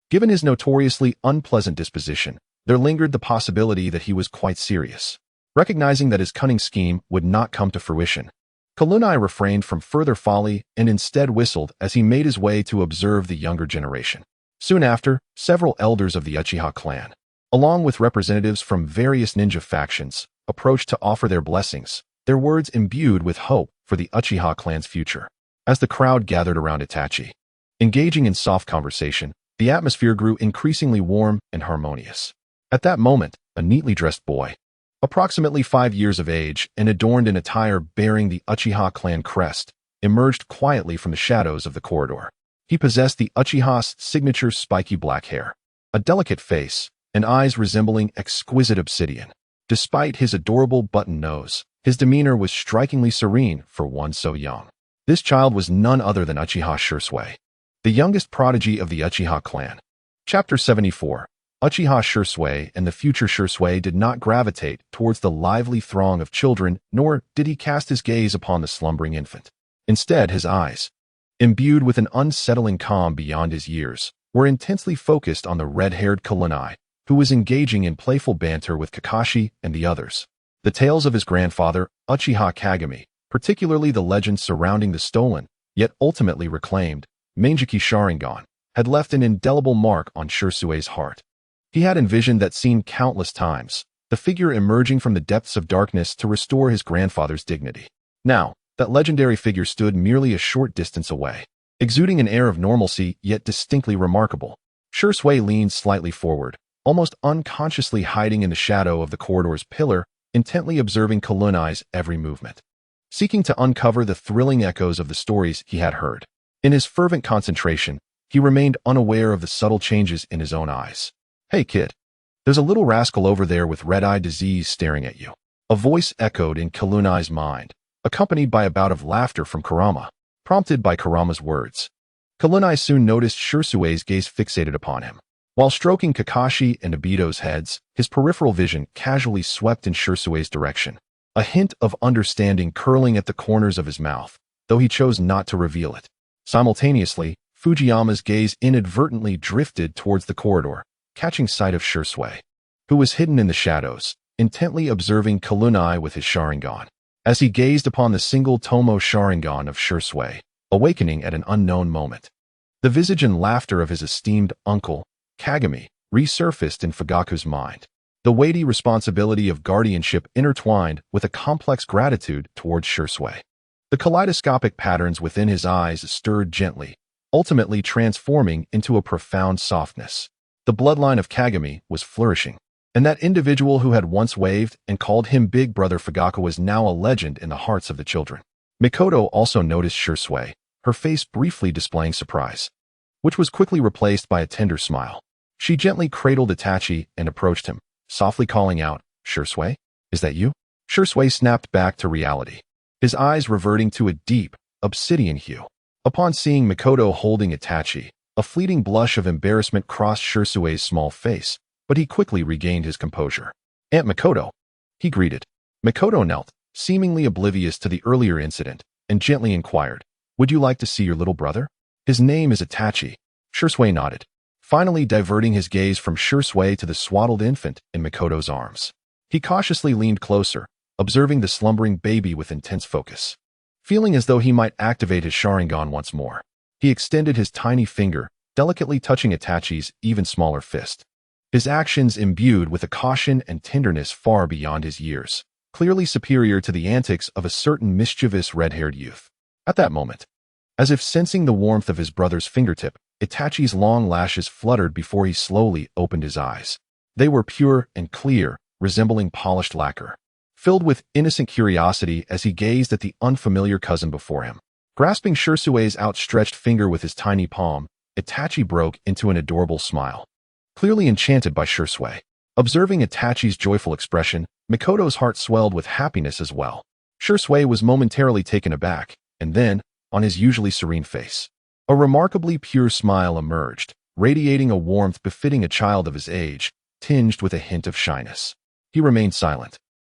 Given his notoriously unpleasant disposition, there lingered the possibility that he was quite serious. Recognizing that his cunning scheme would not come to fruition, Kalunai refrained from further folly and instead whistled as he made his way to observe the younger generation. Soon after, several elders of the Uchiha clan, along with representatives from various ninja factions, approached to offer their blessings, their words imbued with hope for the Uchiha clan's future. As the crowd gathered around Itachi, engaging in soft conversation, the atmosphere grew increasingly warm and harmonious. At that moment, a neatly dressed boy, approximately 5 years of age and adorned in attire bearing the Uchiha clan crest, emerged quietly from the shadows of the corridor. He possessed the Uchiha's signature spiky black hair, a delicate face, and eyes resembling exquisite obsidian. Despite his adorable button nose, his demeanor was strikingly serene for one so young. This child was none other than Uchiha Shursui, the youngest prodigy of the Uchiha clan. Chapter 74. Uchiha Shursui and the future Shursui did not gravitate towards the lively throng of children, nor did he cast his gaze upon the slumbering infant. Instead, his eyes, imbued with an unsettling calm beyond his years, were intensely focused on the red-haired Kalunai, who was engaging in playful banter with Kakashi and the others. The tales of his grandfather, Uchiha Kagami, particularly the legends surrounding the stolen, yet ultimately reclaimed, Manjiki Sharingan, had left an indelible mark on Shursui's heart. He had envisioned that scene countless times, the figure emerging from the depths of darkness to restore his grandfather's dignity. Now, that legendary figure stood merely a short distance away, exuding an air of normalcy yet distinctly remarkable. Shursui leaned slightly forward, almost unconsciously hiding in the shadow of the corridor's pillar, intently observing Kalunai's every movement, seeking to uncover the thrilling echoes of the stories he had heard. In his fervent concentration, he remained unaware of the subtle changes in his own eyes. "Hey kid, there's a little rascal over there with red-eye disease staring at you." A voice echoed in Kalunai's mind, accompanied by a bout of laughter from Kurama, prompted by Kurama's words. Kalunai soon noticed Shursui's gaze fixated upon him. While stroking Kakashi and Obito's heads, his peripheral vision casually swept in Shursui's direction, a hint of understanding curling at the corners of his mouth, though he chose not to reveal it. Simultaneously, Fujiyama's gaze inadvertently drifted towards the corridor, catching sight of Shursui, who was hidden in the shadows, intently observing Kalunai with his Sharingan. As he gazed upon the single Tomo Sharingan of Shursui, awakening at an unknown moment, the visage and laughter of his esteemed uncle, Kagami, resurfaced in Fugaku's mind. The weighty responsibility of guardianship intertwined with a complex gratitude towards Shursui. The kaleidoscopic patterns within his eyes stirred gently, ultimately transforming into a profound softness. The bloodline of Kagami was flourishing, and that individual who had once waved and called him Big Brother Fugaku was now a legend in the hearts of the children. Mikoto also noticed Shursui, her face briefly displaying surprise, which was quickly replaced by a tender smile. She gently cradled Itachi and approached him, softly calling out, "Shursui, is that you?" Shursui snapped back to reality, his eyes reverting to a deep, obsidian hue. Upon seeing Mikoto holding Itachi, a fleeting blush of embarrassment crossed Shursui's small face, but he quickly regained his composure. "Aunt Mikoto," he greeted. Mikoto knelt, seemingly oblivious to the earlier incident, and gently inquired, "Would you like to see your little brother?" "His name is Itachi." Shursui nodded, finally diverting his gaze from Shursui to the swaddled infant in Mikoto's arms. He cautiously leaned closer, observing the slumbering baby with intense focus. Feeling as though he might activate his Sharingan once more, he extended his tiny finger, delicately touching Itachi's even smaller fist. His actions imbued with a caution and tenderness far beyond his years, clearly superior to the antics of a certain mischievous red-haired youth. At that moment, as if sensing the warmth of his brother's fingertip, Itachi's long lashes fluttered before he slowly opened his eyes. They were pure and clear, resembling polished lacquer, filled with innocent curiosity as he gazed at the unfamiliar cousin before him. Grasping Shirsue's outstretched finger with his tiny palm, Itachi broke into an adorable smile. Clearly enchanted by Shirsue. Observing Itachi's joyful expression, Mikoto's heart swelled with happiness as well. Shirsue was momentarily taken aback, and then, on his usually serene face, a remarkably pure smile emerged, radiating a warmth befitting a child of his age, tinged with a hint of shyness. He remained silent,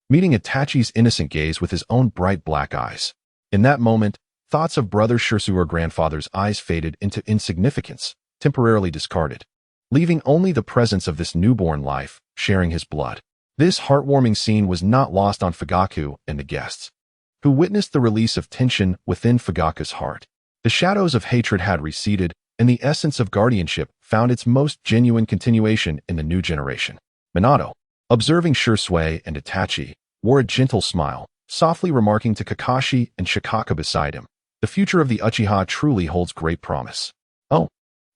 meeting Itachi's innocent gaze with his own bright black eyes. In that moment, thoughts of brother Shirsue's grandfather's eyes faded into insignificance, temporarily discarded, leaving only the presence of this newborn life, sharing his blood. This heartwarming scene was not lost on Fugaku and the guests, who witnessed the release of tension within Fugaku's heart. The shadows of hatred had receded, and the essence of guardianship found its most genuine continuation in the new generation. Minato, observing Shirsue and Itachi, wore a gentle smile, softly remarking to Kakashi and Shikaka beside him, "The future of the Uchiha truly holds great promise." Oh,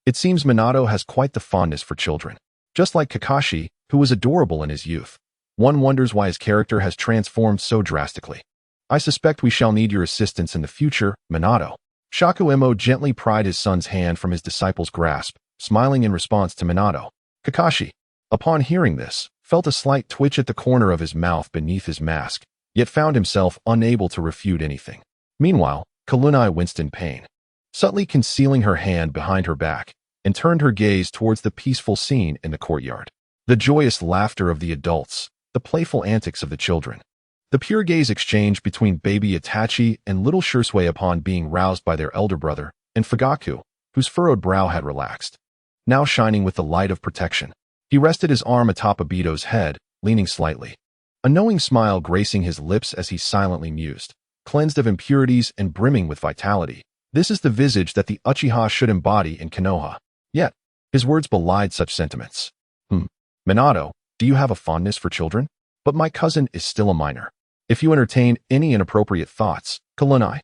it seems Minato has quite the fondness for children. Just like Kakashi, who was adorable in his youth. One wonders why his character has transformed so drastically. "I suspect we shall need your assistance in the future, Minato." Shakuemo gently pried his son's hand from his disciple's grasp, smiling in response to Minato. Kakashi, upon hearing this, felt a slight twitch at the corner of his mouth beneath his mask, yet found himself unable to refute anything. Meanwhile, Kalunai winced in pain, subtly concealing her hand behind her back, and turned her gaze towards the peaceful scene in the courtyard. The joyous laughter of the adults, the playful antics of the children. The pure gaze exchange between baby Itachi and little Shirsue upon being roused by their elder brother, and Fugaku, whose furrowed brow had relaxed, now shining with the light of protection. He rested his arm atop Obito's head, leaning slightly, a knowing smile gracing his lips as he silently mused. Cleansed of impurities and brimming with vitality, this is the visage that the Uchiha should embody in Konoha. Yet, his words belied such sentiments. Minato, do you have a fondness for children? But my cousin is still a minor. If you entertain any inappropriate thoughts, Kalunai.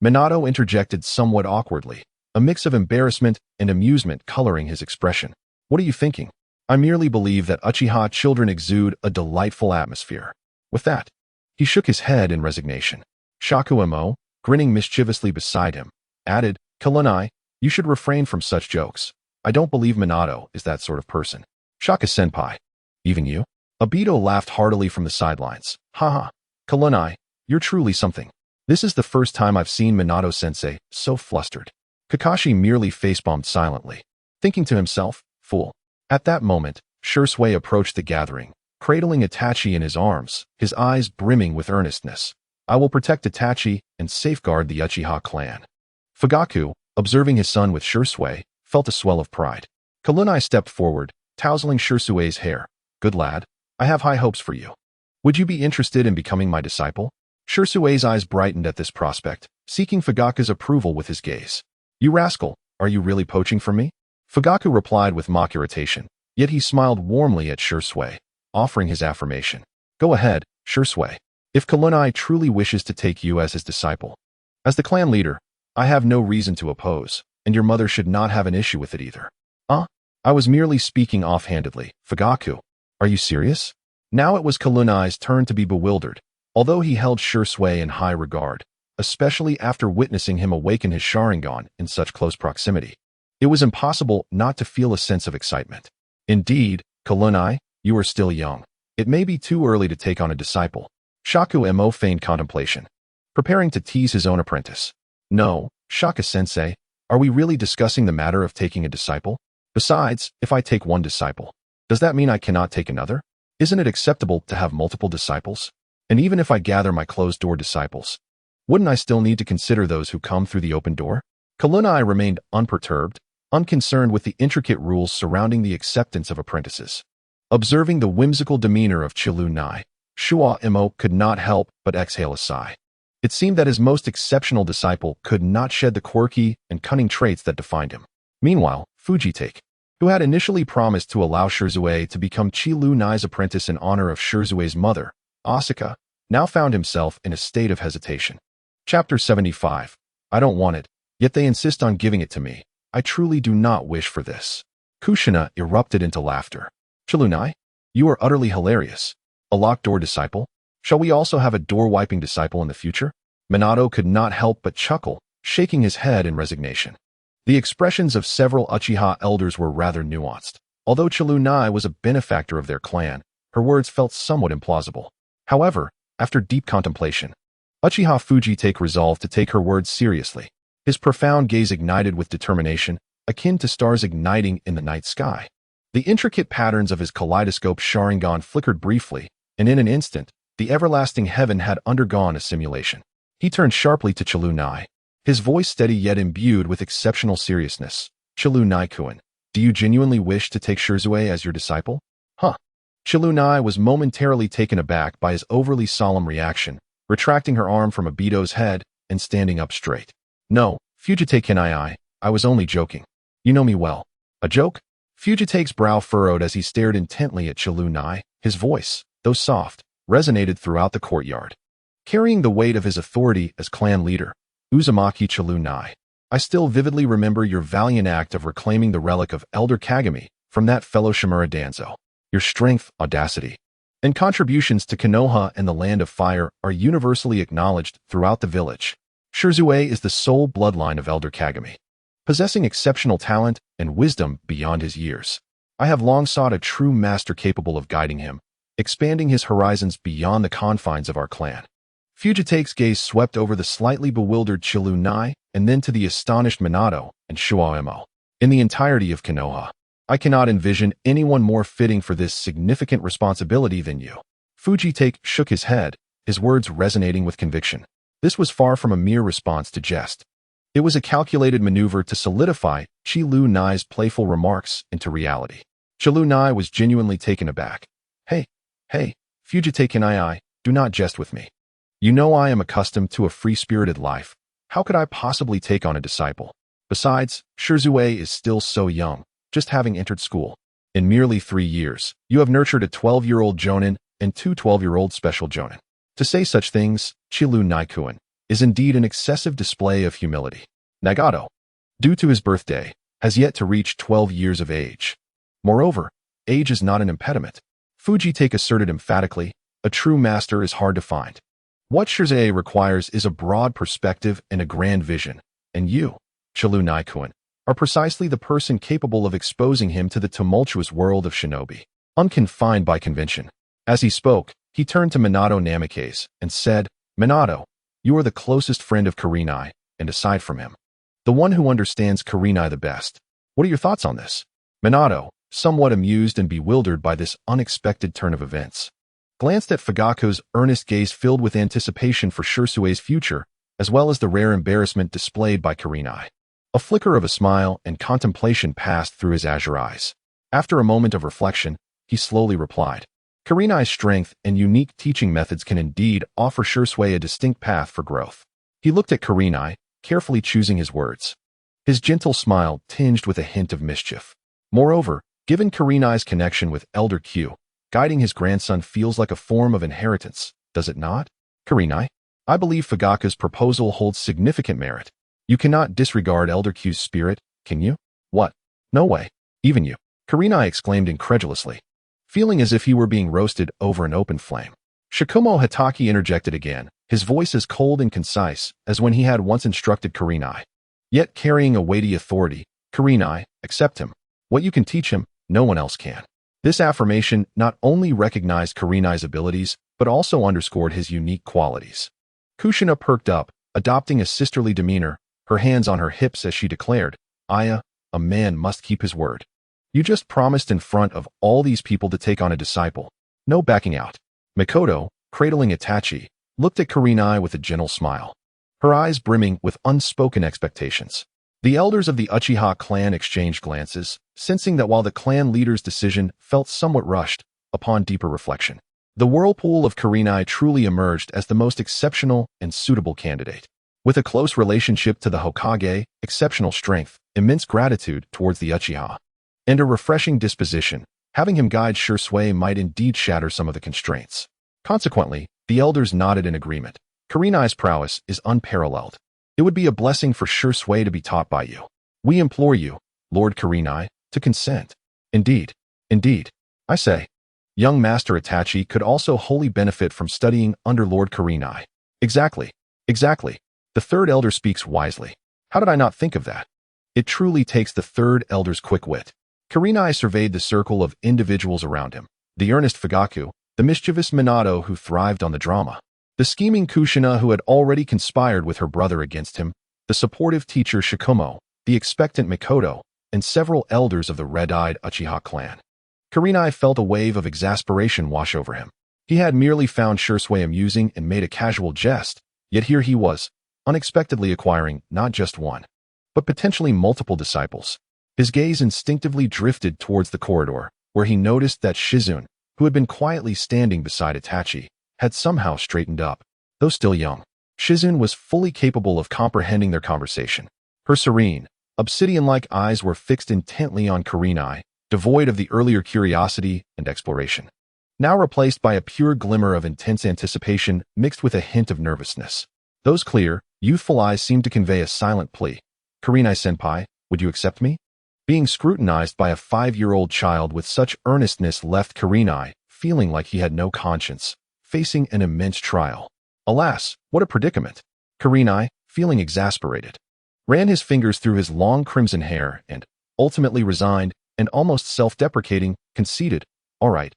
Minato interjected somewhat awkwardly, a mix of embarrassment and amusement coloring his expression. What are you thinking? I merely believe that Uchiha children exude a delightful atmosphere. With that, he shook his head in resignation. Shakuemo, grinning mischievously beside him, added, Kalunai, you should refrain from such jokes. I don't believe Minato is that sort of person. Shaka-senpai. Even you? Obito laughed heartily from the sidelines. Haha. Kalunai, you're truly something. This is the first time I've seen Minato-sensei so flustered. Kakashi merely facepalmed silently, thinking to himself, fool. At that moment, Shirsue approached the gathering, cradling Itachi in his arms, his eyes brimming with earnestness. I will protect Itachi and safeguard the Uchiha clan. Fugaku, observing his son with Shirsue, felt a swell of pride. Kalunai stepped forward, tousling Shirsue's hair. Good lad, I have high hopes for you. Would you be interested in becoming my disciple? Shirsue's eyes brightened at this prospect, seeking Fugaku's approval with his gaze. You rascal, are you really poaching from me? Fugaku replied with mock irritation, yet he smiled warmly at Shirsue, offering his affirmation. Go ahead, Shirsue. If Kalunai truly wishes to take you as his disciple. As the clan leader, I have no reason to oppose, and your mother should not have an issue with it either. I was merely speaking offhandedly. Fugaku, are you serious? Now it was Kalunai's turn to be bewildered, although he held Shirsue in high regard, especially after witnessing him awaken his Sharingan in such close proximity. It was impossible not to feel a sense of excitement. Indeed, Kalunai, you are still young. It may be too early to take on a disciple. Shakuemo feigned contemplation, preparing to tease his own apprentice. No, Shaka-sensei, are we really discussing the matter of taking a disciple? Besides, if I take one disciple, does that mean I cannot take another? Isn't it acceptable to have multiple disciples? And even if I gather my closed-door disciples, wouldn't I still need to consider those who come through the open door? Kalunai remained unperturbed, unconcerned with the intricate rules surrounding the acceptance of apprentices. Observing the whimsical demeanor of Chilunai, Shuaemo could not help but exhale a sigh. It seemed that his most exceptional disciple could not shed the quirky and cunning traits that defined him. Meanwhile, Fujitake, who had initially promised to allow Shirzue to become Chi-Lu Nai's apprentice in honor of Shirzue's mother, Asuka, now found himself in a state of hesitation. Chapter 75. I don't want it, yet they insist on giving it to me. I truly do not wish for this. Kushina erupted into laughter. Chi-Lu Nai? You are utterly hilarious. A locked door disciple? Shall we also have a door-wiping disciple in the future? Minato could not help but chuckle, shaking his head in resignation. The expressions of several Uchiha elders were rather nuanced. Although Chi-Lu Nai was a benefactor of their clan, her words felt somewhat implausible. However, after deep contemplation, Uchiha Fujitake resolved to take her words seriously. His profound gaze ignited with determination, akin to stars igniting in the night sky. The intricate patterns of his kaleidoscope Sharingan flickered briefly, and in an instant, the everlasting heaven had undergone a simulation. He turned sharply to Chi-Lu Nai, his voice steady yet imbued with exceptional seriousness. Chi-Lu Nai-kun, do you genuinely wish to take Shirzue as your disciple? Huh. Chi-Lu Nai was momentarily taken aback by his overly solemn reaction, retracting her arm from Obito's head and standing up straight. No, Fujitake-kun, I was only joking. You know me well. A joke? Fujitake's brow furrowed as he stared intently at Chi-Lu Nai. His voice, though soft, resonated throughout the courtyard. Carrying the weight of his authority as clan leader, Uzumaki Chi-Lu Nai, I still vividly remember your valiant act of reclaiming the relic of Elder Kagami from that fellow Shimura Danzo. Your strength, audacity, and contributions to Konoha and the Land of Fire are universally acknowledged throughout the village. Shirzue is the sole bloodline of Elder Kagami, possessing exceptional talent and wisdom beyond his years. I have long sought a true master capable of guiding him, expanding his horizons beyond the confines of our clan. Fujitake's gaze swept over the slightly bewildered Chi-Lu Nai and then to the astonished Minato and Shuoemo. In the entirety of Konoha, I cannot envision anyone more fitting for this significant responsibility than you. Fujitake shook his head, his words resonating with conviction. This was far from a mere response to jest. It was a calculated maneuver to solidify Chi-Lu Nai's playful remarks into reality. Chi-Lu Nai was genuinely taken aback. Hey, Fujitake-kun, do not jest with me. You know I am accustomed to a free-spirited life. How could I possibly take on a disciple? Besides, Shirzue is still so young, just having entered school. In merely 3 years, you have nurtured a 12-year-old jonin and 2 12-year-old special jonin. To say such things, Chi-Lu Nai-kun, is indeed an excessive display of humility. Nagato, due to his birthday, has yet to reach 12 years of age. Moreover, age is not an impediment. Fujitake asserted emphatically, a true master is hard to find. What Shirzue requires is a broad perspective and a grand vision, and you, Chi-Lu Nai-kun, are precisely the person capable of exposing him to the tumultuous world of shinobi, unconfined by convention. As he spoke, he turned to Minato Namikaze and said, Minato, you are the closest friend of Kurenai, and aside from him, the one who understands Kurenai the best. What are your thoughts on this? Minato, somewhat amused and bewildered by this unexpected turn of events, glanced at Fugaku's earnest gaze filled with anticipation for Shirzue's future, as well as the rare embarrassment displayed by Kurenai. A flicker of a smile and contemplation passed through his azure eyes. After a moment of reflection, he slowly replied, Kurenai's strength and unique teaching methods can indeed offer Shirzue a distinct path for growth. He looked at Kurenai, carefully choosing his words. His gentle smile tinged with a hint of mischief. Moreover, given Kurenai's connection with Elder Q, guiding his grandson feels like a form of inheritance, does it not? Kurenai, I believe Fugaku's proposal holds significant merit. You cannot disregard Elder Q's spirit, can you? What? No way. Even you. Kurenai exclaimed incredulously, feeling as if he were being roasted over an open flame. Shikumo Hatake interjected again, his voice as cold and concise as when he had once instructed Kurenai. Yet carrying a weighty authority, Kurenai, accept him. What you can teach him, no one else can. This affirmation not only recognized Kurenai's abilities, but also underscored his unique qualities. Kushina perked up, adopting a sisterly demeanor, her hands on her hips as she declared, Aya, a man must keep his word. You just promised in front of all these people to take on a disciple. No backing out. Mikoto, cradling Itachi, looked at Kurenai with a gentle smile, her eyes brimming with unspoken expectations. The elders of the Uchiha clan exchanged glances, sensing that while the clan leader's decision felt somewhat rushed, upon deeper reflection, The whirlpool of Kurenai truly emerged as the most exceptional and suitable candidate. With a close relationship to the Hokage, exceptional strength, immense gratitude towards the Uchiha, and a refreshing disposition, having him guide Shursui might indeed shatter some of the constraints. Consequently, the elders nodded in agreement. Kurenai's prowess is unparalleled. It would be a blessing for Shursui to be taught by you. We implore you, Lord Kurenai, to consent. Indeed, indeed, I say. Young Master Itachi could also wholly benefit from studying under Lord Kurenai. Exactly, exactly. The third elder speaks wisely. How did I not think of that? It truly takes the third elder's quick wit. Kurenai surveyed the circle of individuals around him. The earnest Fugaku, the mischievous Minato who thrived on the drama, the scheming Kushina who had already conspired with her brother against him, the supportive teacher Shikumo, the expectant Mikoto, and several elders of the red-eyed Uchiha clan. Kurenai felt a wave of exasperation wash over him. He had merely found Shursui amusing and made a casual jest, yet here he was, unexpectedly acquiring not just one, but potentially multiple disciples. His gaze instinctively drifted towards the corridor, where he noticed that Shizune, who had been quietly standing beside Itachi, had somehow straightened up. Though still young, Shizune was fully capable of comprehending their conversation. Her serene, obsidian-like eyes were fixed intently on Kurenai, devoid of the earlier curiosity and exploration, now replaced by a pure glimmer of intense anticipation mixed with a hint of nervousness. Those clear, youthful eyes seemed to convey a silent plea. Kurenai-senpai, would you accept me? Being scrutinized by a 5-year-old child with such earnestness left Kurenai feeling like he had no conscience, facing an immense trial. Alas, what a predicament! Kurenai, feeling exasperated, ran his fingers through his long crimson hair and, ultimately resigned and almost self-deprecating, conceded, all right,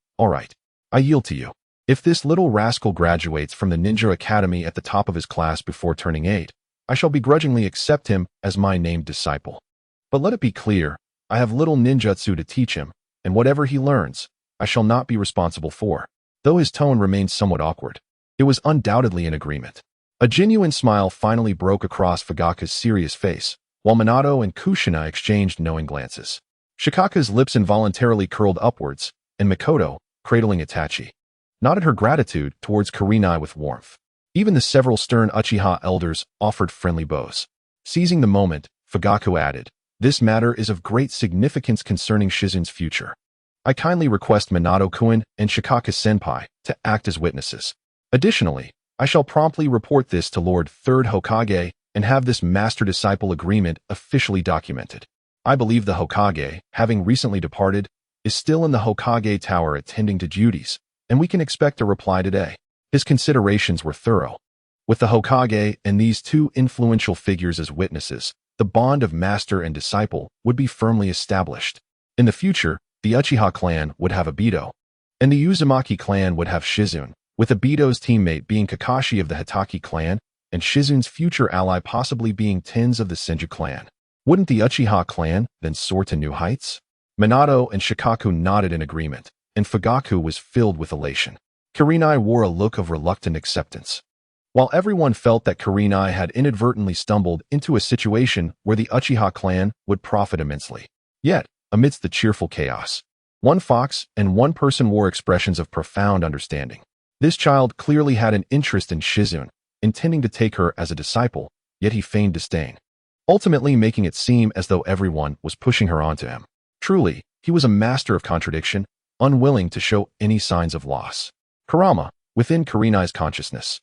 I yield to you. If this little rascal graduates from the ninja academy at the top of his class before turning 8, I shall begrudgingly accept him as my named disciple. But let it be clear, I have little ninjutsu to teach him, and whatever he learns, I shall not be responsible for. Though his tone remained somewhat awkward, it was undoubtedly in agreement. A genuine smile finally broke across Fugaku's serious face, while Minato and Kushina exchanged knowing glances. Shikaka's lips involuntarily curled upwards, and Mikoto, cradling Itachi, nodded her gratitude towards Kurenai with warmth. Even the several stern Uchiha elders offered friendly bows. Seizing the moment, Fugaku added, this matter is of great significance concerning Shizune's future. I kindly request Minato-kun and Shikaka-senpai to act as witnesses. Additionally, I shall promptly report this to Lord Third Hokage and have this master-disciple agreement officially documented. I believe the Hokage, having recently departed, is still in the Hokage Tower attending to duties, and we can expect a reply today. His considerations were thorough. With the Hokage and these two influential figures as witnesses, the bond of master and disciple would be firmly established. In the future, the Uchiha clan would have Obito, and the Uzumaki clan would have Shizune, with Obito's teammate being Kakashi of the Hitaki clan, and Shizune's future ally possibly being Tens of the Senju clan. Wouldn't the Uchiha clan then soar to new heights? Minato and Shikaku nodded in agreement, and Fugaku was filled with elation. Kurenai wore a look of reluctant acceptance. While everyone felt that Kurenai had inadvertently stumbled into a situation where the Uchiha clan would profit immensely. Yet, amidst the cheerful chaos, one fox and one person wore expressions of profound understanding. This child clearly had an interest in Shizune, intending to take her as a disciple, yet he feigned disdain, ultimately making it seem as though everyone was pushing her onto him. Truly, he was a master of contradiction, unwilling to show any signs of loss. Kurama, within Kurenai's consciousness,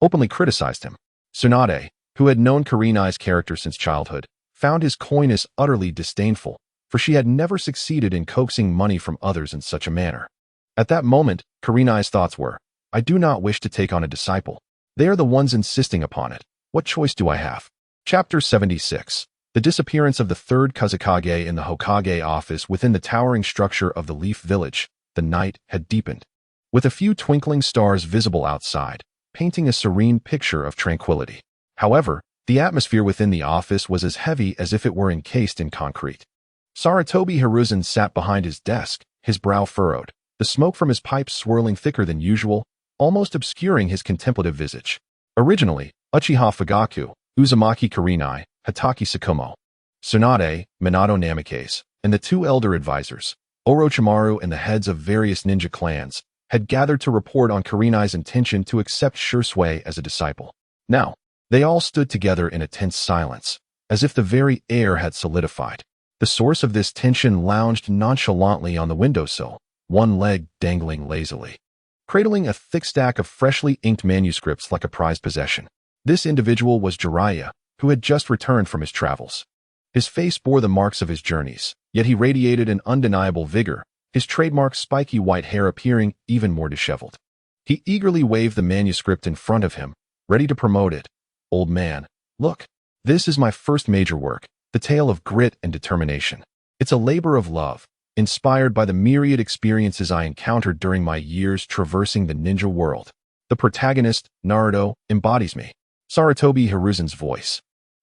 openly criticized him. Tsunade, who had known Kurenai's character since childhood, found his coyness utterly disdainful, for she had never succeeded in coaxing money from others in such a manner. At that moment, Kurenai's thoughts were, I do not wish to take on a disciple. They are the ones insisting upon it. What choice do I have? Chapter 76. The disappearance of the third Kazekage in the Hokage office within the towering structure of the Leaf Village. The night had deepened, with a few twinkling stars visible outside, painting a serene picture of tranquility. However, the atmosphere within the office was as heavy as if it were encased in concrete. Sarutobi Hiruzen sat behind his desk, his brow furrowed, the smoke from his pipe swirling thicker than usual, almost obscuring his contemplative visage. Originally, Uchiha Fugaku, Uzumaki Kurenai, Hitaki Sakumo, Tsunade, Minato Namikaze, and the two elder advisors, Orochimaru and the heads of various ninja clans, had gathered to report on Kurenai's intention to accept Shursui as a disciple. Now, they all stood together in a tense silence, as if the very air had solidified. The source of this tension lounged nonchalantly on the windowsill, one leg dangling lazily, cradling a thick stack of freshly inked manuscripts like a prized possession. This individual was Jiraiya, who had just returned from his travels. His face bore the marks of his journeys, yet he radiated an undeniable vigor, his trademark spiky white hair appearing even more disheveled. He eagerly waved the manuscript in front of him, ready to promote it. "Old man, look. This is my first major work, the tale of grit and determination. It's a labor of love, inspired by the myriad experiences I encountered during my years traversing the ninja world. The protagonist, Naruto, embodies me." Sarutobi Hiruzen's voice,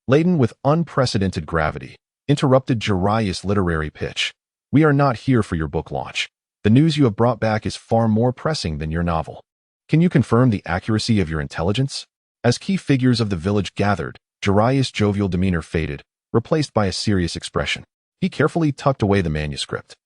laden with unprecedented gravity, interrupted Jiraiya's literary pitch. "We are not here for your book launch. The news you have brought back is far more pressing than your novel. Can you confirm the accuracy of your intelligence?" As key figures of the village gathered, Jiraiya's jovial demeanor faded, replaced by a serious expression. He carefully tucked away the manuscript,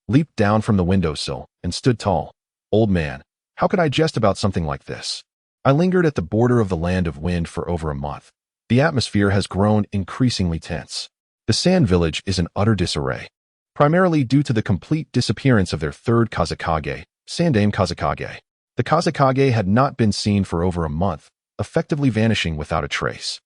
leaped down from the windowsill, and stood tall. "Old man, how could I jest about something like this? I lingered at the border of the land of wind for over a month. The atmosphere has grown increasingly tense. The Sand Village is in utter disarray, primarily due to the complete disappearance of their third Kazekage, Sandaime Kazekage. The Kazekage had not been seen for over a month, effectively vanishing without a trace.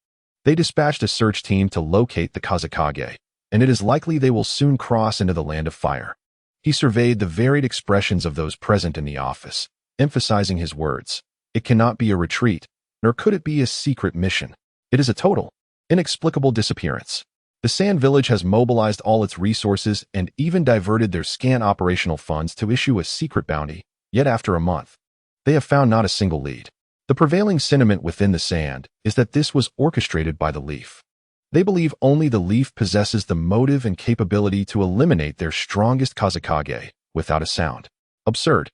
They dispatched a search team to locate the Kazekage, and it is likely they will soon cross into the Land of Fire. He surveyed the varied expressions of those present in the office, emphasizing his words. "It cannot be a retreat, nor could it be a secret mission. It is a total, inexplicable disappearance. The Sand Village has mobilized all its resources and even diverted their scant operational funds to issue a secret bounty, yet after a month, they have found not a single lead. The prevailing sentiment within the Sand is that this was orchestrated by the Leaf. They believe only the Leaf possesses the motive and capability to eliminate their strongest Kazekage without a sound." Absurd.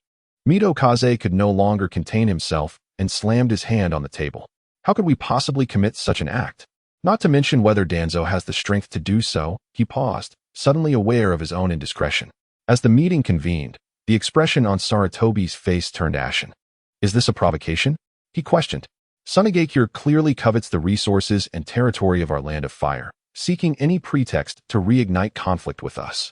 Mito Kaze could no longer contain himself and slammed his hand on the table. "How could we possibly commit such an act? Not to mention whether Danzo has the strength to do so." He paused, suddenly aware of his own indiscretion. As the meeting convened, the expression on Sarutobi's face turned ashen. "Is this a provocation?" he questioned. "Sunigakure clearly covets the resources and territory of our Land of Fire, seeking any pretext to reignite conflict with us."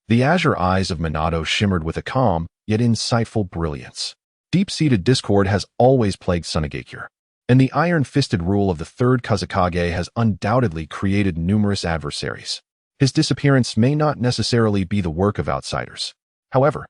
The azure eyes of Minato shimmered with a calm, yet insightful brilliance. Deep-seated discord has always plagued Sunigakure, and the iron-fisted rule of the third Kazekage has undoubtedly created numerous adversaries. His disappearance may not necessarily be the work of outsiders. However,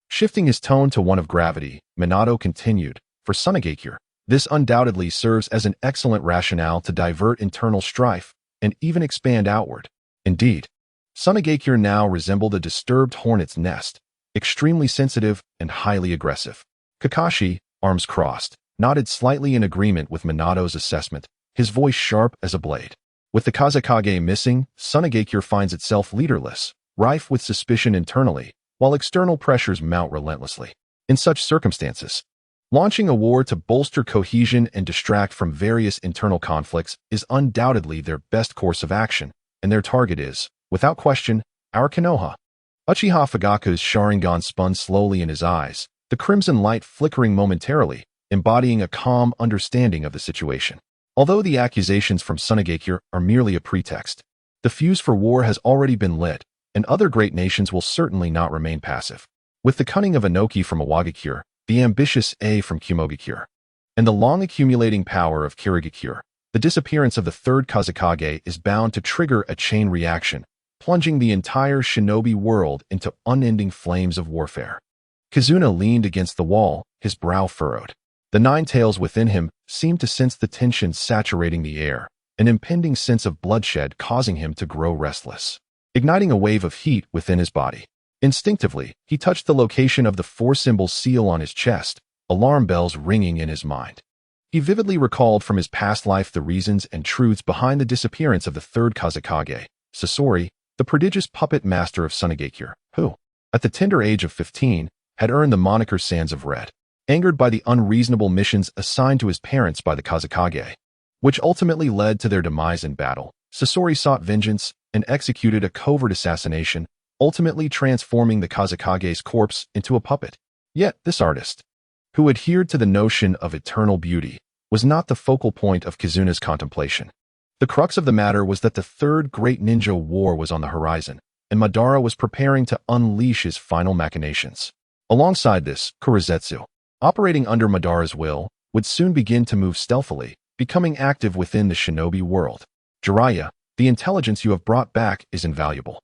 shifting his tone to one of gravity, Minato continued, "For Sunigakure, this undoubtedly serves as an excellent rationale to divert internal strife and even expand outward. Indeed, Sunigakure now resembled a disturbed hornet's nest, extremely sensitive and highly aggressive." Kakashi, arms crossed, nodded slightly in agreement with Minato's assessment, his voice sharp as a blade. "With the Kazekage missing, Sunigakure finds itself leaderless, rife with suspicion internally, while external pressures mount relentlessly. In such circumstances, launching a war to bolster cohesion and distract from various internal conflicts is undoubtedly their best course of action, and their target is, without question, our Konoha." Uchiha Fugaku's Sharingan spun slowly in his eyes, the crimson light flickering momentarily, embodying a calm understanding of the situation. Although the accusations from Sunigakure are merely a pretext, the fuse for war has already been lit, and other great nations will certainly not remain passive. With the cunning of Inoki from Iwagakure, the ambitious A from Kumogakure, and the long-accumulating power of Kirigakure, the disappearance of the third Kazekage is bound to trigger a chain reaction, plunging the entire shinobi world into unending flames of warfare. Kizuna leaned against the wall, his brow furrowed. The nine tails within him seemed to sense the tension saturating the air, an impending sense of bloodshed causing him to grow restless, igniting a wave of heat within his body. Instinctively, he touched the location of the four-symbol seal on his chest, alarm bells ringing in his mind. He vividly recalled from his past life the reasons and truths behind the disappearance of the third Kazekage, Sasori, the prodigious puppet master of Sunigakure, who, at the tender age of 15, had earned the moniker Sands of Red. Angered by the unreasonable missions assigned to his parents by the Kazekage, which ultimately led to their demise in battle, Sasori sought vengeance and executed a covert assassination, ultimately transforming the Kazekage's corpse into a puppet. Yet, this artist, who adhered to the notion of eternal beauty, was not the focal point of Kizuna's contemplation. The crux of the matter was that the third great ninja war was on the horizon, and Madara was preparing to unleash his final machinations. Alongside this, Kurizetsu, operating under Madara's will, would soon begin to move stealthily, becoming active within the shinobi world. Jiraiya, the intelligence you have brought back is invaluable.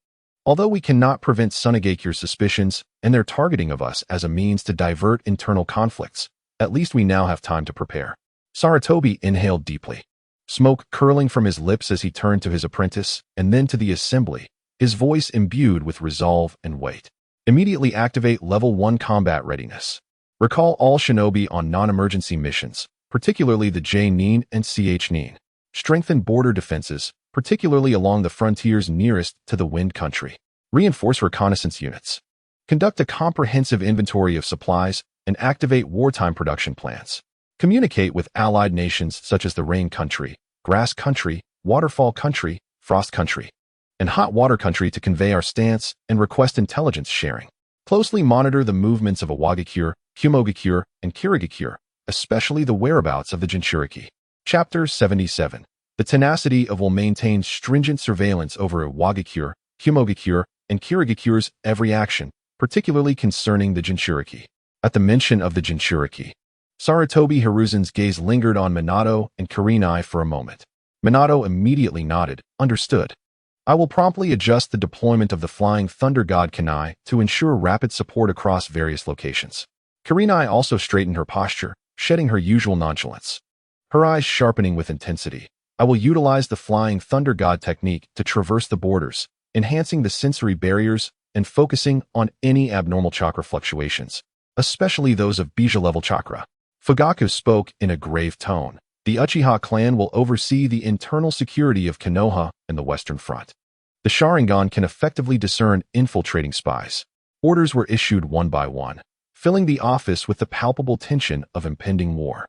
Although we cannot prevent Tsunagekyu's suspicions and their targeting of us as a means to divert internal conflicts, at least we now have time to prepare. Sarutobi inhaled deeply, smoke curling from his lips as he turned to his apprentice and then to the assembly, his voice imbued with resolve and weight. Immediately activate Level 1 combat readiness. Recall all shinobi on non-emergency missions, particularly the J-Nin and Ch-Nin. Strengthen border defenses, particularly along the frontiers nearest to the Wind Country. Reinforce reconnaissance units. Conduct a comprehensive inventory of supplies and activate wartime production plans. Communicate with allied nations such as the Rain Country, Grass Country, Waterfall Country, Frost Country, and Hot Water Country to convey our stance and request intelligence sharing. Closely monitor the movements of Iwagakure, Kumogakure, and Kirigakure, especially the whereabouts of the Jinchūriki. Chapter 77. The tenacity of will maintain stringent surveillance over Iwagakure, Kumogakure, and Kirigakure's every action, particularly concerning the Jinchūriki. At the mention of the Jinchūriki, Sarutobi Hiruzen's gaze lingered on Minato and Kurenai for a moment. Minato immediately nodded, understood. I will promptly adjust the deployment of the Flying Thunder God Kunai to ensure rapid support across various locations. Kurenai also straightened her posture, shedding her usual nonchalance. Her eyes sharpening with intensity. I will utilize the Flying Thunder God technique to traverse the borders, enhancing the sensory barriers and focusing on any abnormal chakra fluctuations, especially those of Bija-level chakra. Fugaku spoke in a grave tone. The Uchiha clan will oversee the internal security of Konoha and the Western Front. The Sharingan can effectively discern infiltrating spies. Orders were issued one by one, filling the office with the palpable tension of impending war.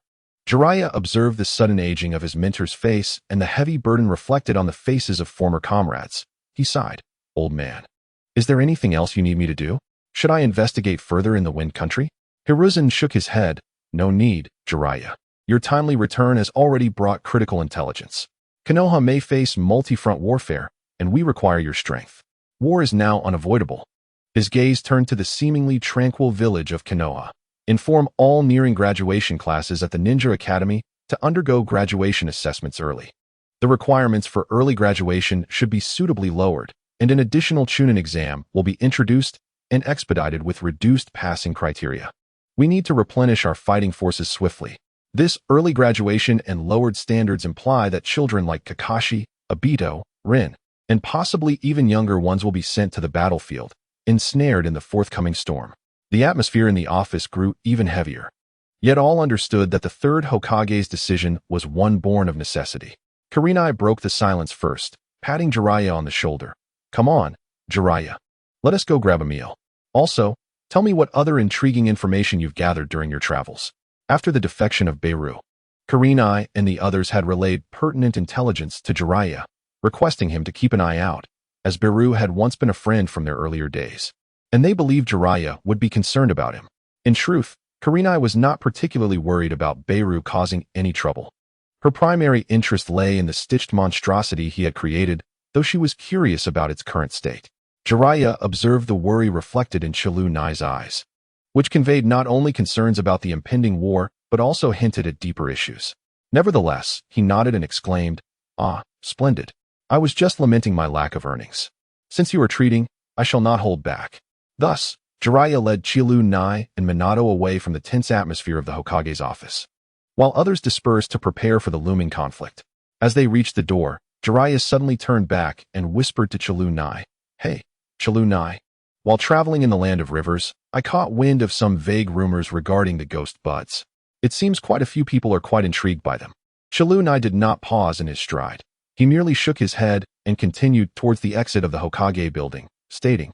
Jiraiya observed the sudden aging of his mentor's face and the heavy burden reflected on the faces of former comrades. He sighed. Old man, is there anything else you need me to do? Should I investigate further in the Wind Country? Hiruzen shook his head. No need, Jiraiya. Your timely return has already brought critical intelligence. Konoha may face multi-front warfare, and we require your strength. War is now unavoidable. His gaze turned to the seemingly tranquil village of Konoha. Inform all nearing graduation classes at the Ninja Academy to undergo graduation assessments early. The requirements for early graduation should be suitably lowered, and an additional Chunin exam will be introduced and expedited with reduced passing criteria. We need to replenish our fighting forces swiftly. This early graduation and lowered standards imply that children like Kakashi, Obito, Rin, and possibly even younger ones will be sent to the battlefield, ensnared in the forthcoming storm. The atmosphere in the office grew even heavier. Yet all understood that the third Hokage's decision was one born of necessity. Kurenai broke the silence first, patting Jiraiya on the shoulder. Come on, Jiraiya. Let us go grab a meal. Also, tell me what other intriguing information you've gathered during your travels. After the defection of Beirut, Kurenai and the others had relayed pertinent intelligence to Jiraiya, requesting him to keep an eye out, as Beirut had once been a friend from their earlier days, and they believed Jiraiya would be concerned about him. In truth, Kurenai was not particularly worried about Beirut causing any trouble. Her primary interest lay in the stitched monstrosity he had created, though she was curious about its current state. Jiraiya observed the worry reflected in Chilunai's eyes, which conveyed not only concerns about the impending war, but also hinted at deeper issues. Nevertheless, he nodded and exclaimed, Ah, splendid. I was just lamenting my lack of earnings. Since you are treating, I shall not hold back. Thus, Jiraiya led Chilunai and Minato away from the tense atmosphere of the Hokage's office, while others dispersed to prepare for the looming conflict. As they reached the door, Jiraiya suddenly turned back and whispered to Chilunai, Hey, Chilunai. While traveling in the land of rivers, I caught wind of some vague rumors regarding the ghost buds. It seems quite a few people are quite intrigued by them. Chilunai did not pause in his stride. He merely shook his head and continued towards the exit of the Hokage building, stating,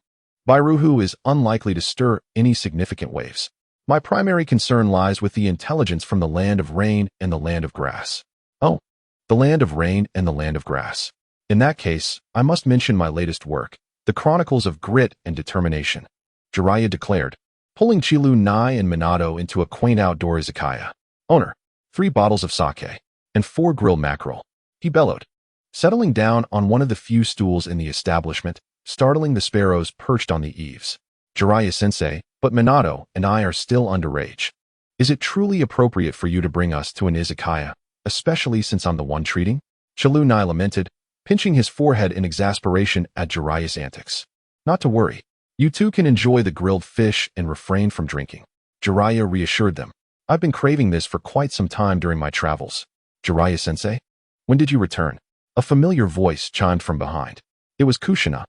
Bairuhu is unlikely to stir any significant waves. My primary concern lies with the intelligence from the land of rain and the land of grass. Oh, the land of rain and the land of grass. In that case, I must mention my latest work, The Chronicles of Grit and Determination. Jiraiya declared, pulling Chilu Nai and Minato into a quaint outdoor izakaya. Owner, 3 bottles of sake, and 4 grilled mackerel, he bellowed, settling down on one of the few stools in the establishment, startling the sparrows perched on the eaves. Jiraiya-sensei, but Minato and I are still underage. Is it truly appropriate for you to bring us to an izakaya, especially since I'm the one treating? Chilu Nai lamented, pinching his forehead in exasperation at Jiraiya's antics. Not to worry. You two can enjoy the grilled fish and refrain from drinking. Jiraiya reassured them. I've been craving this for quite some time during my travels. Jiraiya-sensei? When did you return? A familiar voice chimed from behind. It was Kushina,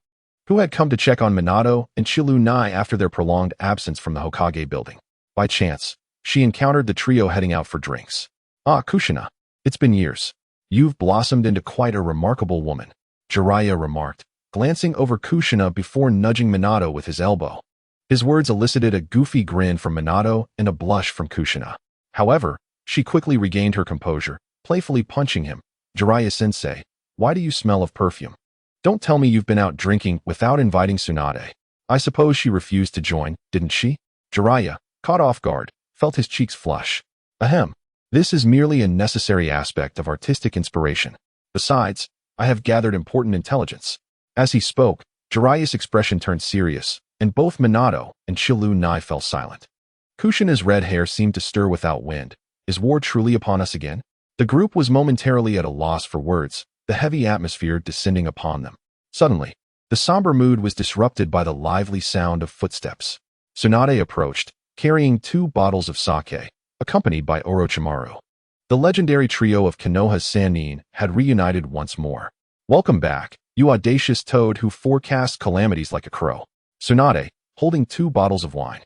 who had come to check on Minato and Chilu Nai after their prolonged absence from the Hokage building. By chance, she encountered the trio heading out for drinks. Ah, Kushina. It's been years. You've blossomed into quite a remarkable woman, Jiraiya remarked, glancing over Kushina before nudging Minato with his elbow. His words elicited a goofy grin from Minato and a blush from Kushina. However, she quickly regained her composure, playfully punching him. Jiraiya-sensei, why do you smell of perfume? Don't tell me you've been out drinking without inviting Tsunade. I suppose she refused to join, didn't she? Jiraiya, caught off guard, felt his cheeks flush. Ahem. This is merely a necessary aspect of artistic inspiration. Besides, I have gathered important intelligence. As he spoke, Jiraiya's expression turned serious, and both Minato and Chilu Nai fell silent. Kushina's red hair seemed to stir without wind. Is war truly upon us again? The group was momentarily at a loss for words, the heavy atmosphere descending upon them. Suddenly, the somber mood was disrupted by the lively sound of footsteps. Tsunade approached, carrying 2 bottles of sake, accompanied by Orochimaru. The legendary trio of Konoha's Sannin had reunited once more. Welcome back, you audacious toad who forecasts calamities like a crow. Tsunade, holding 2 bottles of wine,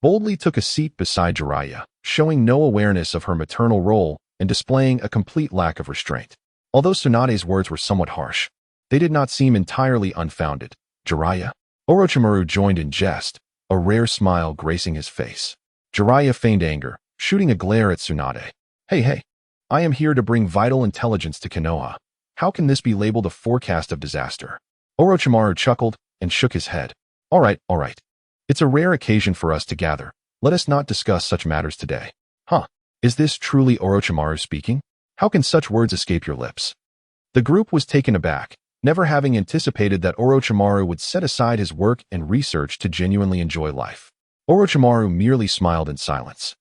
boldly took a seat beside Jiraiya, showing no awareness of her maternal role and displaying a complete lack of restraint. Although Tsunade's words were somewhat harsh, they did not seem entirely unfounded. Jiraiya? Orochimaru joined in jest, a rare smile gracing his face. Jiraiya feigned anger, shooting a glare at Tsunade. Hey, I am here to bring vital intelligence to Konoha. How can this be labeled a forecast of disaster? Orochimaru chuckled and shook his head. All right. It's a rare occasion for us to gather. Let us not discuss such matters today. Huh? Is this truly Orochimaru speaking? How can such words escape your lips? The group was taken aback, never having anticipated that Orochimaru would set aside his work and research to genuinely enjoy life. Orochimaru merely smiled in silence,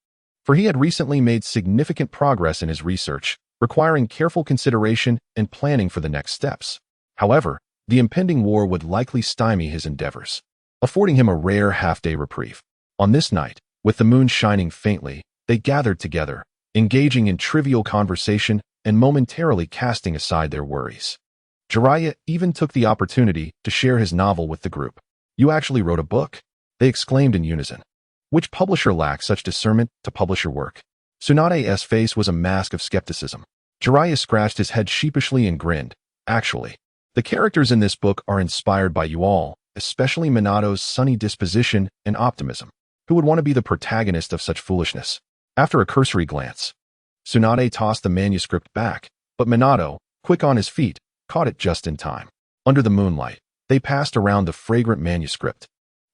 for he had recently made significant progress in his research, requiring careful consideration and planning for the next steps. However, the impending war would likely stymie his endeavors, affording him a rare half-day reprieve. On this night, with the moon shining faintly, they gathered together, engaging in trivial conversation and momentarily casting aside their worries. Jiraiya even took the opportunity to share his novel with the group. You actually wrote a book? They exclaimed in unison. Which publisher lacks such discernment to publish your work? Tsunade's face was a mask of skepticism. Jiraiya scratched his head sheepishly and grinned. Actually, the characters in this book are inspired by you all, especially Minato's sunny disposition and optimism. Who would want to be the protagonist of such foolishness? After a cursory glance, Tsunade tossed the manuscript back, but Minato, quick on his feet, caught it just in time. Under the moonlight, they passed around the fragrant manuscript,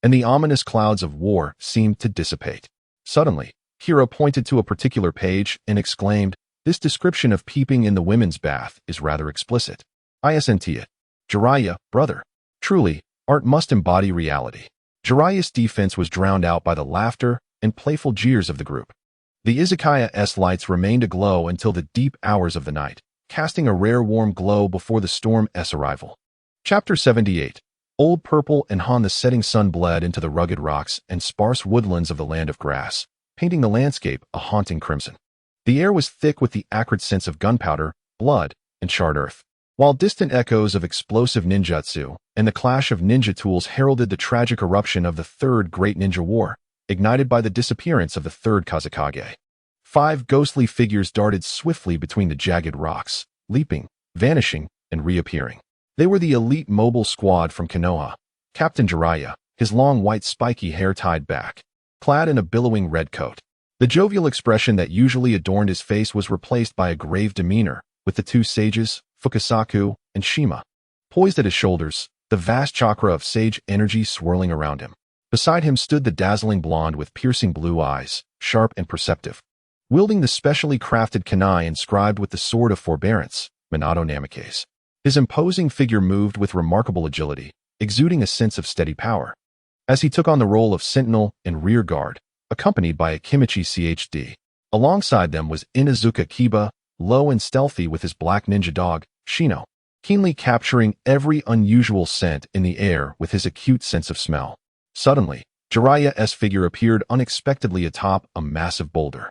and the ominous clouds of war seemed to dissipate. Suddenly, Kira pointed to a particular page and exclaimed, "This description of peeping in the women's bath is rather explicit." I assent it. Jiraiya, brother. Truly, art must embody reality. Jiraiya's defense was drowned out by the laughter and playful jeers of the group. The izakaya's lights remained aglow until the deep hours of the night, casting a rare warm glow before the storm's arrival. Chapter 78. Old Purple and Han. The setting sun bled into the rugged rocks and sparse woodlands of the land of grass, painting the landscape a haunting crimson. The air was thick with the acrid scents of gunpowder, blood, and charred earth, while distant echoes of explosive ninjutsu and the clash of ninja tools heralded the tragic eruption of the Third Great Ninja War, ignited by the disappearance of the Third Kazekage. 5 ghostly figures darted swiftly between the jagged rocks, leaping, vanishing, and reappearing. They were the elite mobile squad from Konoha. Captain Jiraiya, his long white spiky hair tied back, clad in a billowing red coat. The jovial expression that usually adorned his face was replaced by a grave demeanor, with the 2 sages, Fukasaku and Shima, poised at his shoulders, the vast chakra of sage energy swirling around him. Beside him stood the dazzling blonde with piercing blue eyes, sharp and perceptive. Wielding the specially crafted kunai inscribed with the sword of forbearance, Minato Namikaze. His imposing figure moved with remarkable agility, exuding a sense of steady power. As he took on the role of sentinel and rear guard, accompanied by a Kimichi CHD. Alongside them was Inuzuka Kiba, low and stealthy with his black ninja dog, Shino, keenly capturing every unusual scent in the air with his acute sense of smell. Suddenly, Jiraiya's figure appeared unexpectedly atop a massive boulder.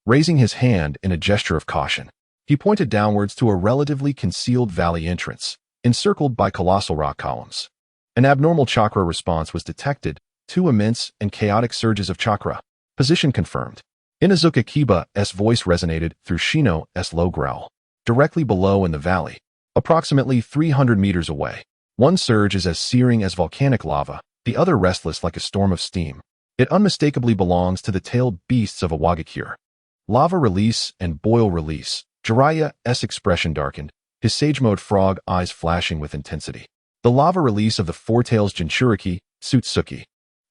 Raising his hand in a gesture of caution, he pointed downwards to a relatively concealed valley entrance, encircled by colossal rock columns. An abnormal chakra response was detected, 2 immense and chaotic surges of chakra. Position confirmed. Inuzuka Kiba's voice resonated through Shino's low growl. Directly below in the valley, approximately 300 meters away, one surge is as searing as volcanic lava, the other restless like a storm of steam. It unmistakably belongs to the tailed beasts of Awagakure. Lava release and boil release. Jiraiya's expression darkened, his sage mode frog eyes flashing with intensity. The lava release of the 4 tails Jinchūriki, Sutsuki,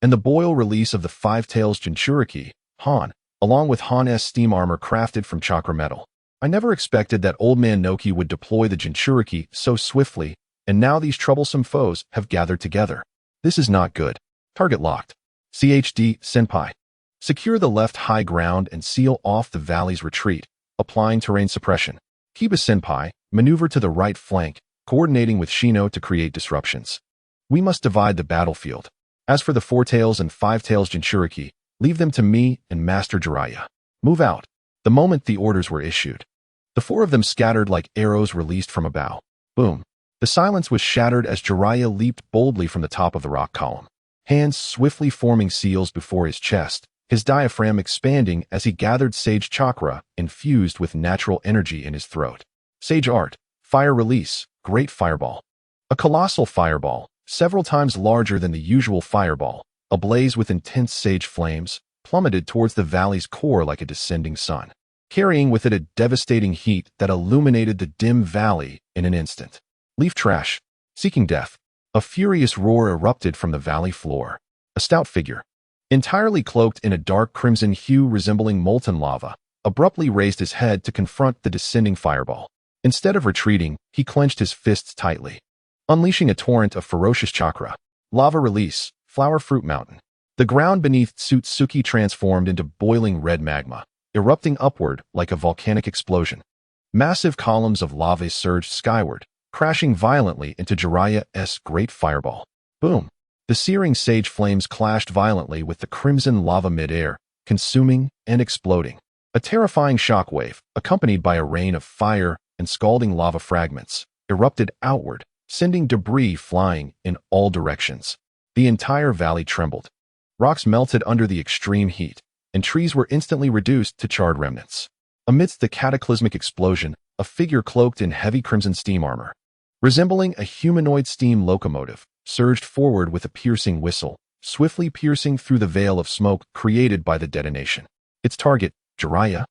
and the boil release of the 5 tails Jinchūriki, Han, along with Han's steam armor crafted from chakra metal. I never expected that old man Noki would deploy the Jinchūriki so swiftly, and now these troublesome foes have gathered together. This is not good. Target locked. CHD, Senpai. Secure the left high ground and seal off the valley's retreat, applying terrain suppression. Kiba Senpai, maneuver to the right flank, coordinating with Shino to create disruptions. We must divide the battlefield. As for the 4 tails and 5 tails Jinchūriki, leave them to me and Master Jiraiya. Move out. The moment the orders were issued, the 4 of them scattered like arrows released from a bow. Boom. The silence was shattered as Jiraiya leaped boldly from the top of the rock column, hands swiftly forming seals before his chest, his diaphragm expanding as he gathered sage chakra infused with natural energy in his throat. Sage art, fire release, great fireball. A colossal fireball, several times larger than the usual fireball, ablaze with intense sage flames, plummeted towards the valley's core like a descending sun, carrying with it a devastating heat that illuminated the dim valley in an instant. Leaf trash, seeking death. A furious roar erupted from the valley floor. A stout figure, entirely cloaked in a dark crimson hue resembling molten lava, abruptly raised his head to confront the descending fireball. Instead of retreating, he clenched his fists tightly, unleashing a torrent of ferocious chakra. Lava release, flower fruit mountain. The ground beneath Sutsuki transformed into boiling red magma, erupting upward like a volcanic explosion. Massive columns of lava surged skyward, crashing violently into Jiraiya's great fireball. Boom! The searing sage flames clashed violently with the crimson lava mid-air, consuming and exploding. A terrifying shockwave, accompanied by a rain of fire and scalding lava fragments, erupted outward, sending debris flying in all directions. The entire valley trembled. Rocks melted under the extreme heat, and trees were instantly reduced to charred remnants. Amidst the cataclysmic explosion, a figure cloaked in heavy crimson steam armor, resembling a humanoid steam locomotive, surged forward with a piercing whistle, swiftly piercing through the veil of smoke created by the detonation. Its target, Jiraiya,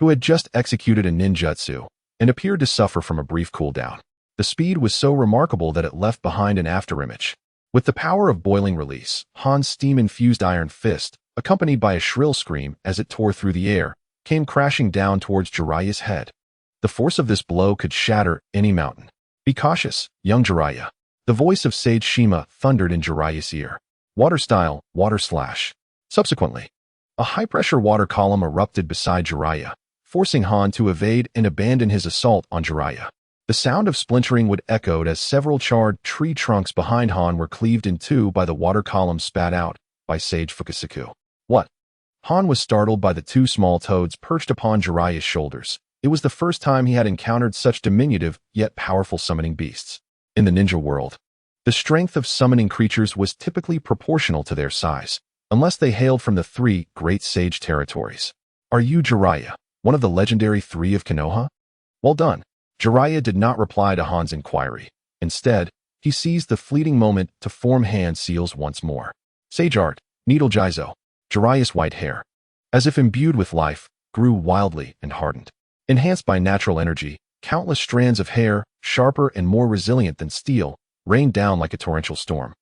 who had just executed a ninjutsu and appeared to suffer from a brief cooldown. The speed was so remarkable that it left behind an afterimage. With the power of boiling release, Han's steam-infused iron fist, accompanied by a shrill scream as it tore through the air, came crashing down towards Jiraiya's head. The force of this blow could shatter any mountain. Be cautious, young Jiraiya. The voice of Sage Shima thundered in Jiraiya's ear. Water style, water slash. Subsequently, a high-pressure water column erupted beside Jiraiya, forcing Han to evade and abandon his assault on Jiraiya. The sound of splintering wood echoed as several charred tree trunks behind Han were cleaved in two by the water column spat out by Sage Fukusaku. What? Han was startled by the 2 small toads perched upon Jiraiya's shoulders. It was the first time he had encountered such diminutive yet powerful summoning beasts. In the ninja world, the strength of summoning creatures was typically proportional to their size, unless they hailed from the 3 great sage territories. Are you Jiraiya, one of the legendary 3 of Konoha? Well done. Jiraiya did not reply to Han's inquiry. Instead, he seized the fleeting moment to form hand seals once more. Sage art, needle jizo. Jiraiya's white hair, as if imbued with life, grew wildly and hardened. Enhanced by natural energy, countless strands of hair, sharper and more resilient than steel, rained down like a torrential storm.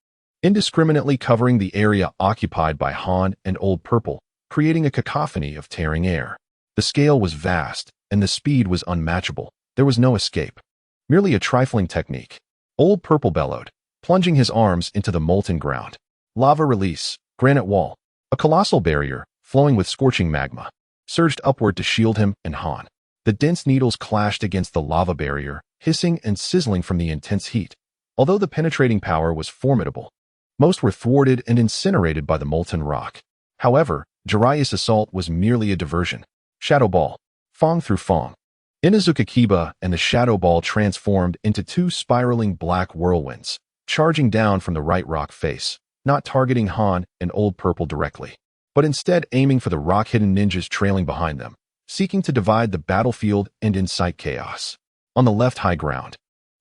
indiscriminately covering the area occupied by Han and Old Purple, creating a cacophony of tearing air. The scale was vast, and the speed was unmatchable. There was no escape. Merely a trifling technique. Old Purple bellowed, plunging his arms into the molten ground. Lava release, granite wall. A colossal barrier, flowing with scorching magma, surged upward to shield him and Han. The dense needles clashed against the lava barrier, hissing and sizzling from the intense heat. Although the penetrating power was formidable, most were thwarted and incinerated by the molten rock. However, Jiraiya's assault was merely a diversion. Shadow Ball. Fong through Fong. Inuzuka Kiba and the Shadow Ball transformed into two spiraling black whirlwinds, charging down from the right rock face, not targeting Han and Old Purple directly, but instead aiming for the rock-hidden ninjas trailing behind them, seeking to divide the battlefield and incite chaos. On the left high ground,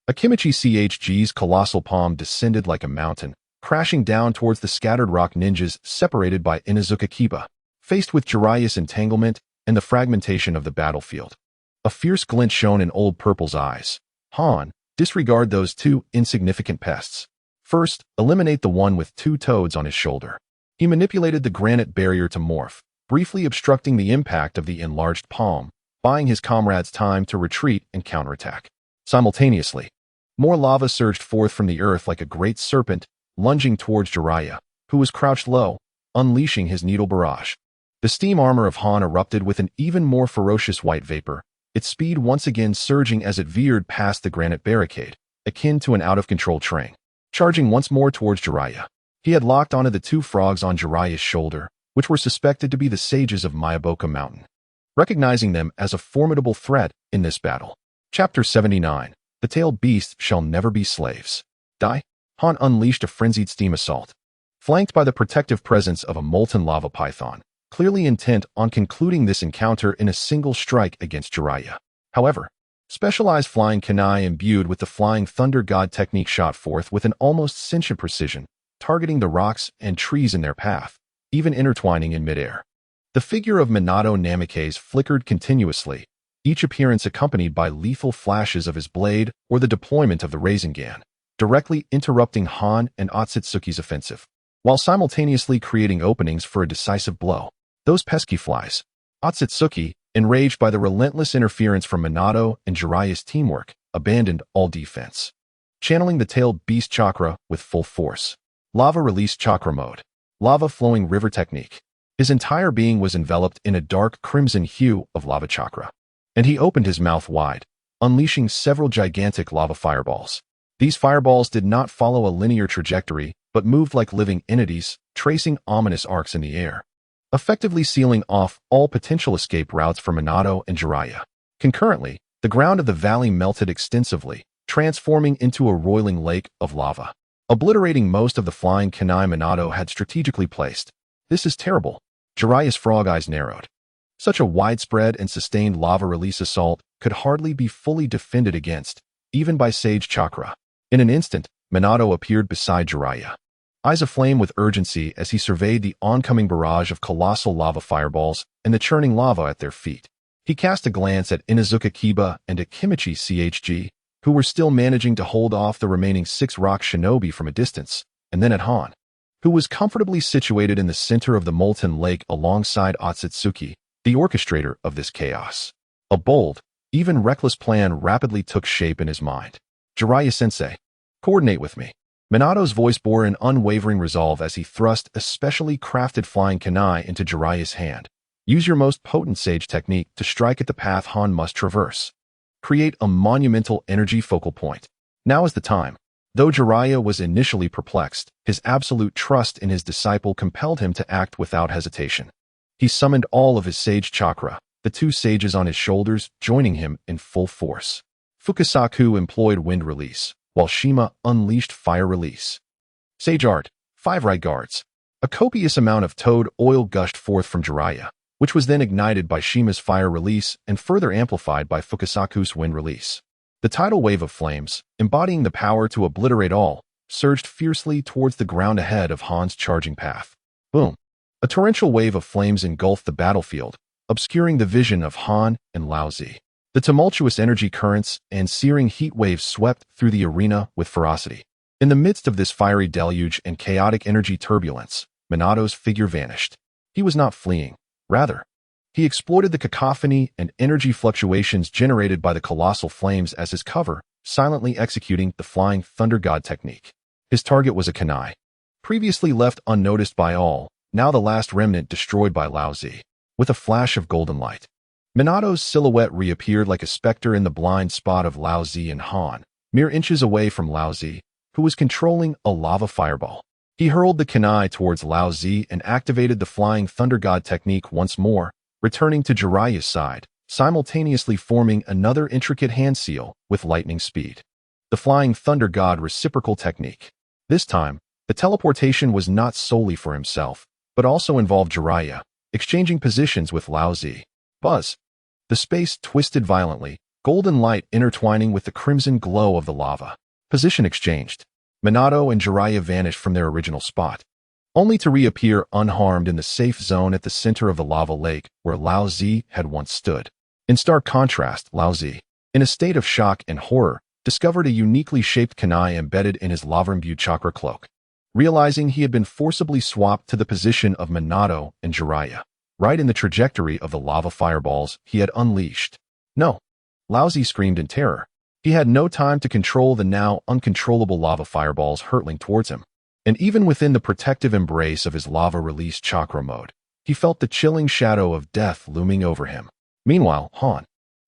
Akimichi CHG's colossal palm descended like a mountain, crashing down towards the scattered rock ninjas separated by Inuzuka Kiba, faced with Jiraiya's entanglement and the fragmentation of the battlefield. A fierce glint shone in Old Purple's eyes. Han, disregard those two insignificant pests. First, eliminate the one with two toads on his shoulder. He manipulated the granite barrier to morph, briefly obstructing the impact of the enlarged palm, buying his comrades time to retreat and counterattack. Simultaneously, more lava surged forth from the earth like a great serpent, lunging towards Jiraiya, who was crouched low, unleashing his needle barrage. The steam armor of Han erupted with an even more ferocious white vapor, its speed once again surging as it veered past the granite barricade, akin to an out-of-control train. Charging once more towards Jiraiya, he had locked onto the two frogs on Jiraiya's shoulder, which were suspected to be the sages of Mayaboka Mountain, recognizing them as a formidable threat in this battle. Chapter 79. The tailed beasts shall never be slaves. Die? Han unleashed a frenzied steam assault, flanked by the protective presence of a molten lava python, clearly intent on concluding this encounter in a single strike against Jiraiya. However, specialized flying kunai imbued with the flying thunder god technique shot forth with an almost sentient precision, targeting the rocks and trees in their path, even intertwining in midair. The figure of Minato Namikaze flickered continuously, each appearance accompanied by lethal flashes of his blade or the deployment of the Rasengan, directly interrupting Han and Otsutsuki's offensive, while simultaneously creating openings for a decisive blow. Those pesky flies. Otsutsuki, enraged by the relentless interference from Minato and Jiraiya's teamwork, abandoned all defense, channeling the tailed beast chakra with full force. Lava release chakra mode. Lava flowing river technique. His entire being was enveloped in a dark crimson hue of lava chakra, and he opened his mouth wide, unleashing several gigantic lava fireballs. These fireballs did not follow a linear trajectory, but moved like living entities, tracing ominous arcs in the air, effectively sealing off all potential escape routes for Minato and Jiraiya. Concurrently, the ground of the valley melted extensively, transforming into a roiling lake of lava, obliterating most of the flying kunai Minato had strategically placed. This is terrible. Jiraiya's frog eyes narrowed. Such a widespread and sustained lava release assault could hardly be fully defended against, even by Sage Chakra. In an instant, Minato appeared beside Jiraiya, eyes aflame with urgency as he surveyed the oncoming barrage of colossal lava fireballs and the churning lava at their feet. He cast a glance at Inuzuka Kiba and Akimichi CHG, who were still managing to hold off the remaining 6 rock shinobi from a distance, and then at Han, who was comfortably situated in the center of the molten lake alongside Otsutsuki, the orchestrator of this chaos. A bold, even reckless plan rapidly took shape in his mind. Jiraiya-sensei, coordinate with me. Minato's voice bore an unwavering resolve as he thrust a specially crafted flying kunai into Jiraiya's hand. Use your most potent sage technique to strike at the path Han must traverse. Create a monumental energy focal point. Now is the time. Though Jiraiya was initially perplexed, his absolute trust in his disciple compelled him to act without hesitation. He summoned all of his sage chakra, the 2 sages on his shoulders joining him in full force. Fukasaku employed wind release, while Shima unleashed fire release. Sage art, 5 right guards. A copious amount of toad oil gushed forth from Jiraiya, which was then ignited by Shima's fire release and further amplified by Fukasaku's wind release. The tidal wave of flames, embodying the power to obliterate all, surged fiercely towards the ground ahead of Han's charging path. Boom! A torrential wave of flames engulfed the battlefield, obscuring the vision of Han and Lao Zi. The tumultuous energy currents and searing heat waves swept through the arena with ferocity. In the midst of this fiery deluge and chaotic energy turbulence, Minato's figure vanished. He was not fleeing. Rather, he exploited the cacophony and energy fluctuations generated by the colossal flames as his cover, silently executing the Flying Thunder God technique. His target was a kunai. Previously left unnoticed by all, now the last remnant destroyed by Laozi. With a flash of golden light, Minato's silhouette reappeared like a specter in the blind spot of Laozi and Han, mere inches away from Laozi, who was controlling a lava fireball. He hurled the kunai towards Laozi and activated the Flying Thunder God technique once more, returning to Jiraiya's side, simultaneously forming another intricate hand seal with lightning speed. The Flying Thunder God reciprocal technique. This time, the teleportation was not solely for himself, but also involved Jiraiya, exchanging positions with Laozi. Buzz. The space twisted violently, golden light intertwining with the crimson glow of the lava. Position exchanged. Minato and Jiraiya vanished from their original spot, only to reappear unharmed in the safe zone at the center of the lava lake where Laozi had once stood. In stark contrast, Laozi, in a state of shock and horror, discovered a uniquely shaped kunai embedded in his lava-imbued chakra cloak. Realizing he had been forcibly swapped to the position of Minato and Jiraiya, right in the trajectory of the lava fireballs he had unleashed. No! Laozi screamed in terror. He had no time to control the now uncontrollable lava fireballs hurtling towards him. And even within the protective embrace of his lava-release chakra mode, he felt the chilling shadow of death looming over him. Meanwhile, Han,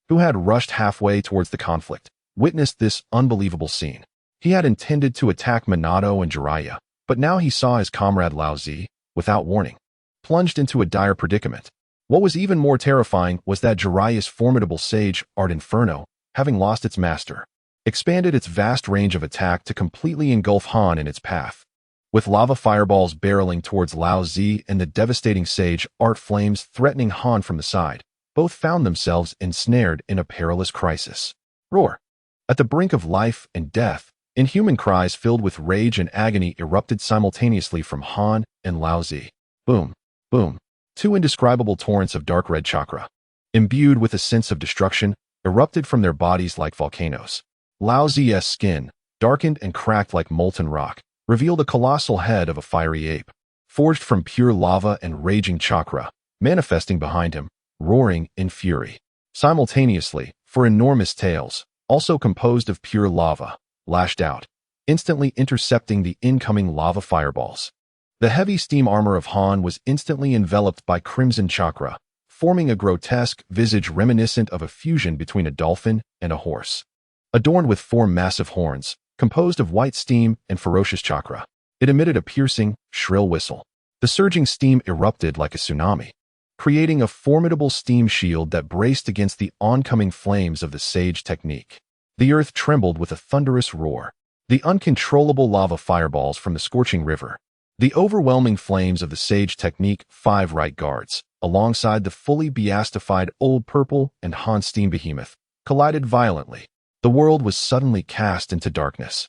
who had rushed halfway towards the conflict, witnessed this unbelievable scene. He had intended to attack Minato and Jiraiya, but now he saw his comrade Laozi, without warning, plunged into a dire predicament. What was even more terrifying was that Jiraiya's formidable sage, Art Inferno, having lost its master, expanded its vast range of attack to completely engulf Han in its path. With lava fireballs barreling towards Laozi and the devastating sage Art flames threatening Han from the side, both found themselves ensnared in a perilous crisis. Roar! At the brink of life and death, inhuman cries filled with rage and agony erupted simultaneously from Han and Laozi. Boom! Boom! Two indescribable torrents of dark red chakra, imbued with a sense of destruction, erupted from their bodies like volcanoes. Laozi's skin, darkened and cracked like molten rock, revealed a colossal head of a fiery ape, forged from pure lava and raging chakra, manifesting behind him, roaring in fury. Simultaneously, four enormous tails, also composed of pure lava, lashed out, instantly intercepting the incoming lava fireballs. The heavy steam armor of Han was instantly enveloped by crimson chakra, forming a grotesque visage reminiscent of a fusion between a dolphin and a horse. Adorned with four massive horns, composed of white steam and ferocious chakra, it emitted a piercing, shrill whistle. The surging steam erupted like a tsunami, creating a formidable steam shield that braced against the oncoming flames of the sage technique. The earth trembled with a thunderous roar. The uncontrollable lava fireballs from the scorching river, the overwhelming flames of the sage technique 5 right guards, alongside the fully beastified Old Purple and Han steam behemoth, collided violently. The world was suddenly cast into darkness.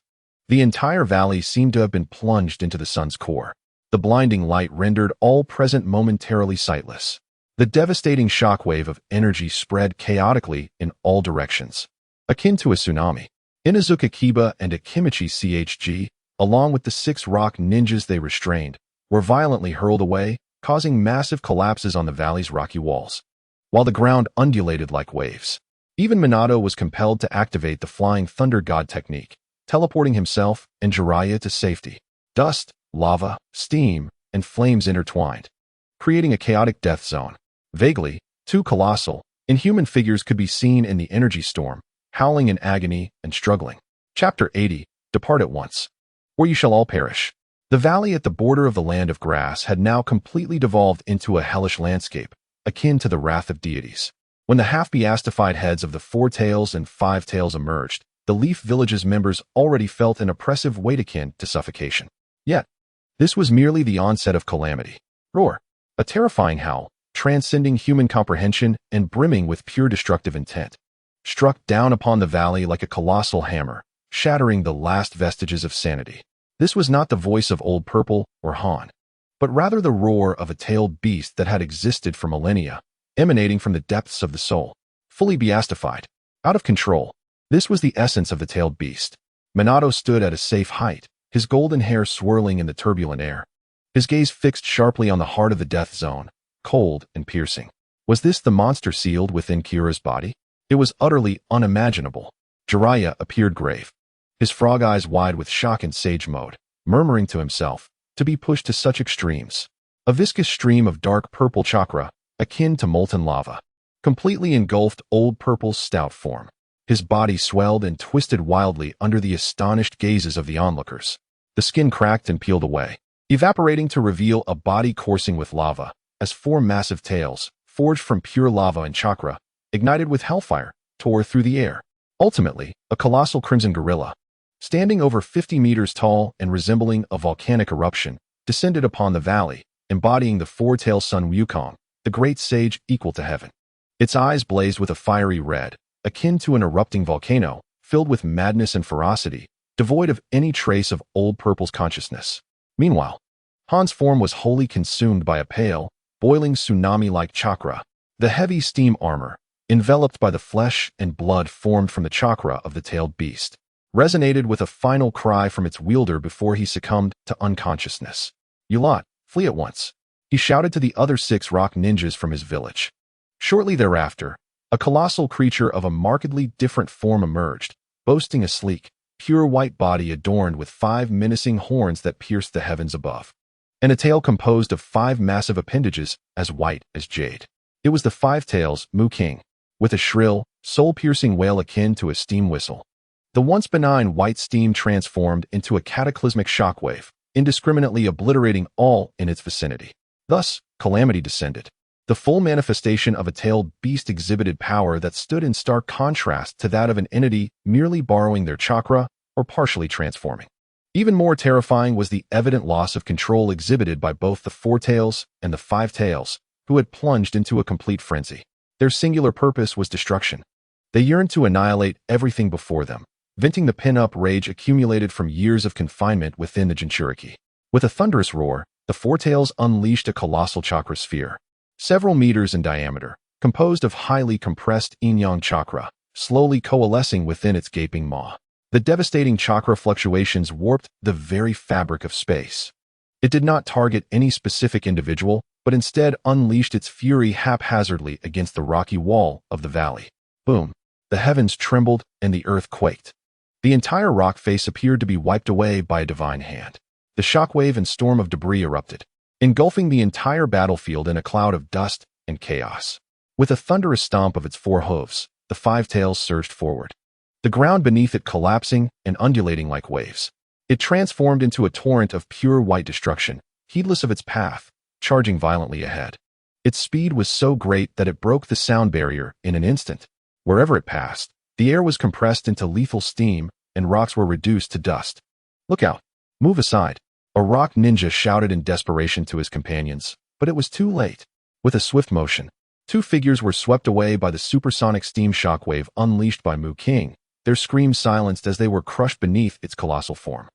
The entire valley seemed to have been plunged into the sun's core. The blinding light rendered all present momentarily sightless. The devastating shockwave of energy spread chaotically in all directions, akin to a tsunami. Inazuka Kiba and Akimichi CHG, along with the 6 rock ninjas they restrained, were violently hurled away, causing massive collapses on the valley's rocky walls, while the ground undulated like waves. Even Minato was compelled to activate the Flying Thunder God technique, teleporting himself and Jiraiya to safety. Dust, lava, steam, and flames intertwined, creating a chaotic death zone. Vaguely, 2 colossal, inhuman figures could be seen in the energy storm, howling in agony and struggling. Chapter 80, Depart at once, or you shall all perish. The valley at the border of the land of grass had now completely devolved into a hellish landscape, akin to the wrath of deities. When the half-beastified heads of the 4 tails and 5 tails emerged, the Leaf Village's members already felt an oppressive weight akin to suffocation. Yet, this was merely the onset of calamity. Roar! A terrifying howl, transcending human comprehension and brimming with pure destructive intent, struck down upon the valley like a colossal hammer, shattering the last vestiges of sanity. This was not the voice of Old Purple or Han, but rather the roar of a tailed beast that had existed for millennia, emanating from the depths of the soul, fully beastified, out of control. This was the essence of the tailed beast. Minato stood at a safe height, his golden hair swirling in the turbulent air. His gaze fixed sharply on the heart of the death zone, cold and piercing. Was this the monster sealed within Kira's body? It was utterly unimaginable. Jiraiya appeared grave, his frog eyes wide with shock and sage mode, murmuring to himself, to be pushed to such extremes. A viscous stream of dark purple chakra, akin to molten lava, completely engulfed Old Purple's stout form. His body swelled and twisted wildly under the astonished gazes of the onlookers. The skin cracked and peeled away, evaporating to reveal a body coursing with lava, as four massive tails, forged from pure lava and chakra, ignited with hellfire, tore through the air. Ultimately, a colossal crimson gorilla, standing over 50 meters tall and resembling a volcanic eruption, descended upon the valley, embodying the four-tailed Sun Wukong, the great sage equal to heaven. Its eyes blazed with a fiery red, akin to an erupting volcano, filled with madness and ferocity, devoid of any trace of Old Purple's consciousness. Meanwhile, Han's form was wholly consumed by a pale, boiling tsunami-like chakra. The heavy steam armor, enveloped by the flesh and blood formed from the chakra of the tailed beast, resonated with a final cry from its wielder before he succumbed to unconsciousness. "You lot, flee at once," he shouted to the other 6 rock ninjas from his village. Shortly thereafter, a colossal creature of a markedly different form emerged, boasting a sleek, pure white body adorned with 5 menacing horns that pierced the heavens above, and a tail composed of 5 massive appendages as white as jade. It was the 5 tails Mu King, with a shrill, soul-piercing wail akin to a steam whistle. The once benign white steam transformed into a cataclysmic shockwave, indiscriminately obliterating all in its vicinity. Thus, calamity descended. The full manifestation of a tailed beast exhibited power that stood in stark contrast to that of an entity merely borrowing their chakra or partially transforming. Even more terrifying was the evident loss of control exhibited by both the 4 tails and the 5 tails, who had plunged into a complete frenzy. Their singular purpose was destruction. They yearned to annihilate everything before them, venting the pin-up rage accumulated from years of confinement within the Jinchūriki. With a thunderous roar, the 4 tails unleashed a colossal chakra sphere, several meters in diameter, composed of highly compressed yin-yang chakra, slowly coalescing within its gaping maw. The devastating chakra fluctuations warped the very fabric of space. It did not target any specific individual, but instead unleashed its fury haphazardly against the rocky wall of the valley. Boom! The heavens trembled and the earth quaked. The entire rock face appeared to be wiped away by a divine hand. The shockwave and storm of debris erupted, engulfing the entire battlefield in a cloud of dust and chaos. With a thunderous stomp of its 4 hooves, the 5 tails surged forward, the ground beneath it collapsing and undulating like waves. It transformed into a torrent of pure white destruction, heedless of its path, charging violently ahead. Its speed was so great that it broke the sound barrier in an instant. Wherever it passed, the air was compressed into lethal steam, and rocks were reduced to dust. "Look out! Move aside!" a rock ninja shouted in desperation to his companions, but it was too late. With a swift motion, 2 figures were swept away by the supersonic steam shockwave unleashed by Mu King, their screams silenced as they were crushed beneath its colossal form,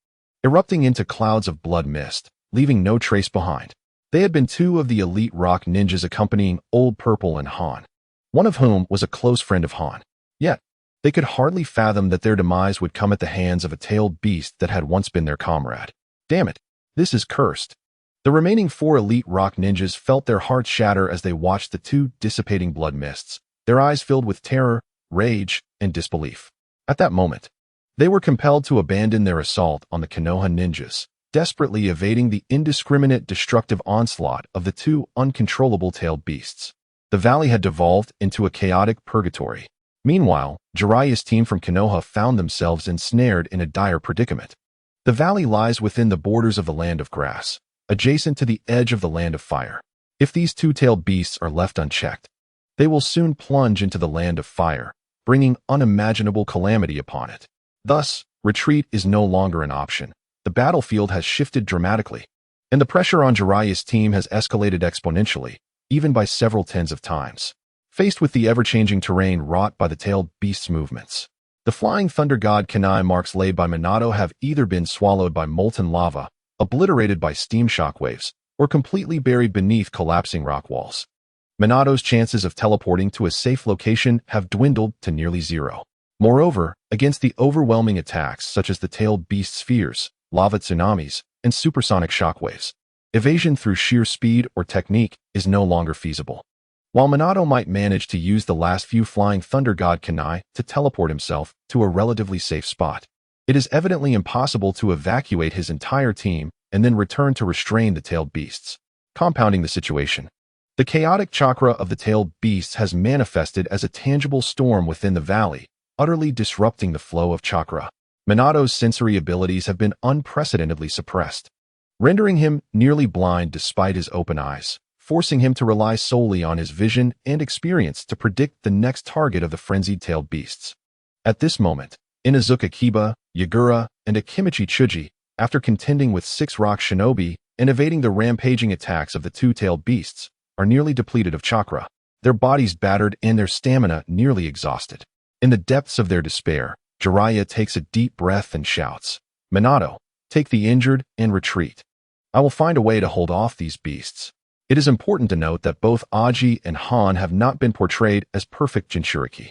erupting into clouds of blood mist, leaving no trace behind. They had been 2 of the elite rock ninjas accompanying Old Purple and Han, one of whom was a close friend of Han. Yet, they could hardly fathom that their demise would come at the hands of a tailed beast that had once been their comrade. Damn it, this is cursed. The remaining 4 elite rock ninjas felt their hearts shatter as they watched the 2 dissipating blood mists, their eyes filled with terror, rage, and disbelief. At that moment, they were compelled to abandon their assault on the Konoha ninjas, desperately evading the indiscriminate destructive onslaught of the 2 uncontrollable tailed beasts. The valley had devolved into a chaotic purgatory. Meanwhile, Jiraiya's team from Konoha found themselves ensnared in a dire predicament. The valley lies within the borders of the Land of Grass, adjacent to the edge of the Land of Fire. If these 2-tailed beasts are left unchecked, they will soon plunge into the Land of Fire, bringing unimaginable calamity upon it. Thus, retreat is no longer an option. The battlefield has shifted dramatically, and the pressure on Jiraiya's team has escalated exponentially, even by several tens of times. Faced with the ever-changing terrain wrought by the tailed beast's movements, the flying thunder god Kanai marks laid by Minato have either been swallowed by molten lava, obliterated by steam shockwaves, or completely buried beneath collapsing rock walls. Minato's chances of teleporting to a safe location have dwindled to nearly zero. Moreover, against the overwhelming attacks such as the tailed beast spheres, lava tsunamis, and supersonic shockwaves, evasion through sheer speed or technique is no longer feasible. While Minato might manage to use the last few flying thunder god kunai to teleport himself to a relatively safe spot, it is evidently impossible to evacuate his entire team and then return to restrain the tailed beasts, compounding the situation. The chaotic chakra of the tailed beasts has manifested as a tangible storm within the valley, utterly disrupting the flow of chakra. Minato's sensory abilities have been unprecedentedly suppressed, rendering him nearly blind despite his open eyes, forcing him to rely solely on his vision and experience to predict the next target of the frenzied tailed beasts. At this moment, Inuzuka Kiba, Yagura, and Akimichi Chuji, after contending with 6 rock shinobi and evading the rampaging attacks of the 2-tailed beasts, are nearly depleted of chakra, their bodies battered and their stamina nearly exhausted. In the depths of their despair, Jiraiya takes a deep breath and shouts, "Minato, take the injured and retreat. I will find a way to hold off these beasts." It is important to note that both Aji and Han have not been portrayed as perfect Jinchūriki.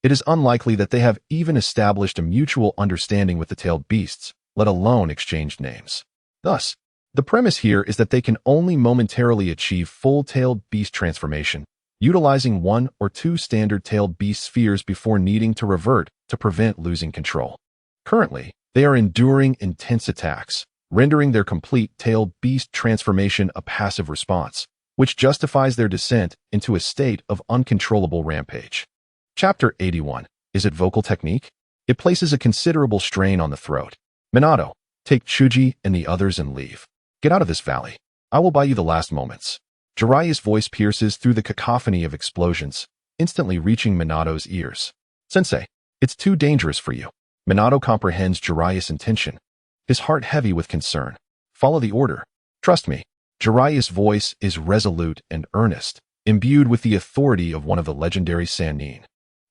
It is unlikely that they have even established a mutual understanding with the tailed beasts, let alone exchanged names. Thus, the premise here is that they can only momentarily achieve full tailed beast transformation, utilizing 1 or 2 standard tailed beast spheres before needing to revert to prevent losing control. Currently, they are enduring intense attacks, rendering their complete tailed beast transformation a passive response, which justifies their descent into a state of uncontrollable rampage. Chapter 81. Is it vocal technique? It places a considerable strain on the throat. Minato, take Chuji and the others and leave. Get out of this valley. I will buy you the last moments. Jiraiya's voice pierces through the cacophony of explosions, instantly reaching Minato's ears. Sensei, it's too dangerous for you. Minato comprehends Jiraiya's intention, his heart heavy with concern. Follow the order. Trust me. Jiraiya's voice is resolute and earnest, imbued with the authority of one of the legendary Sannin.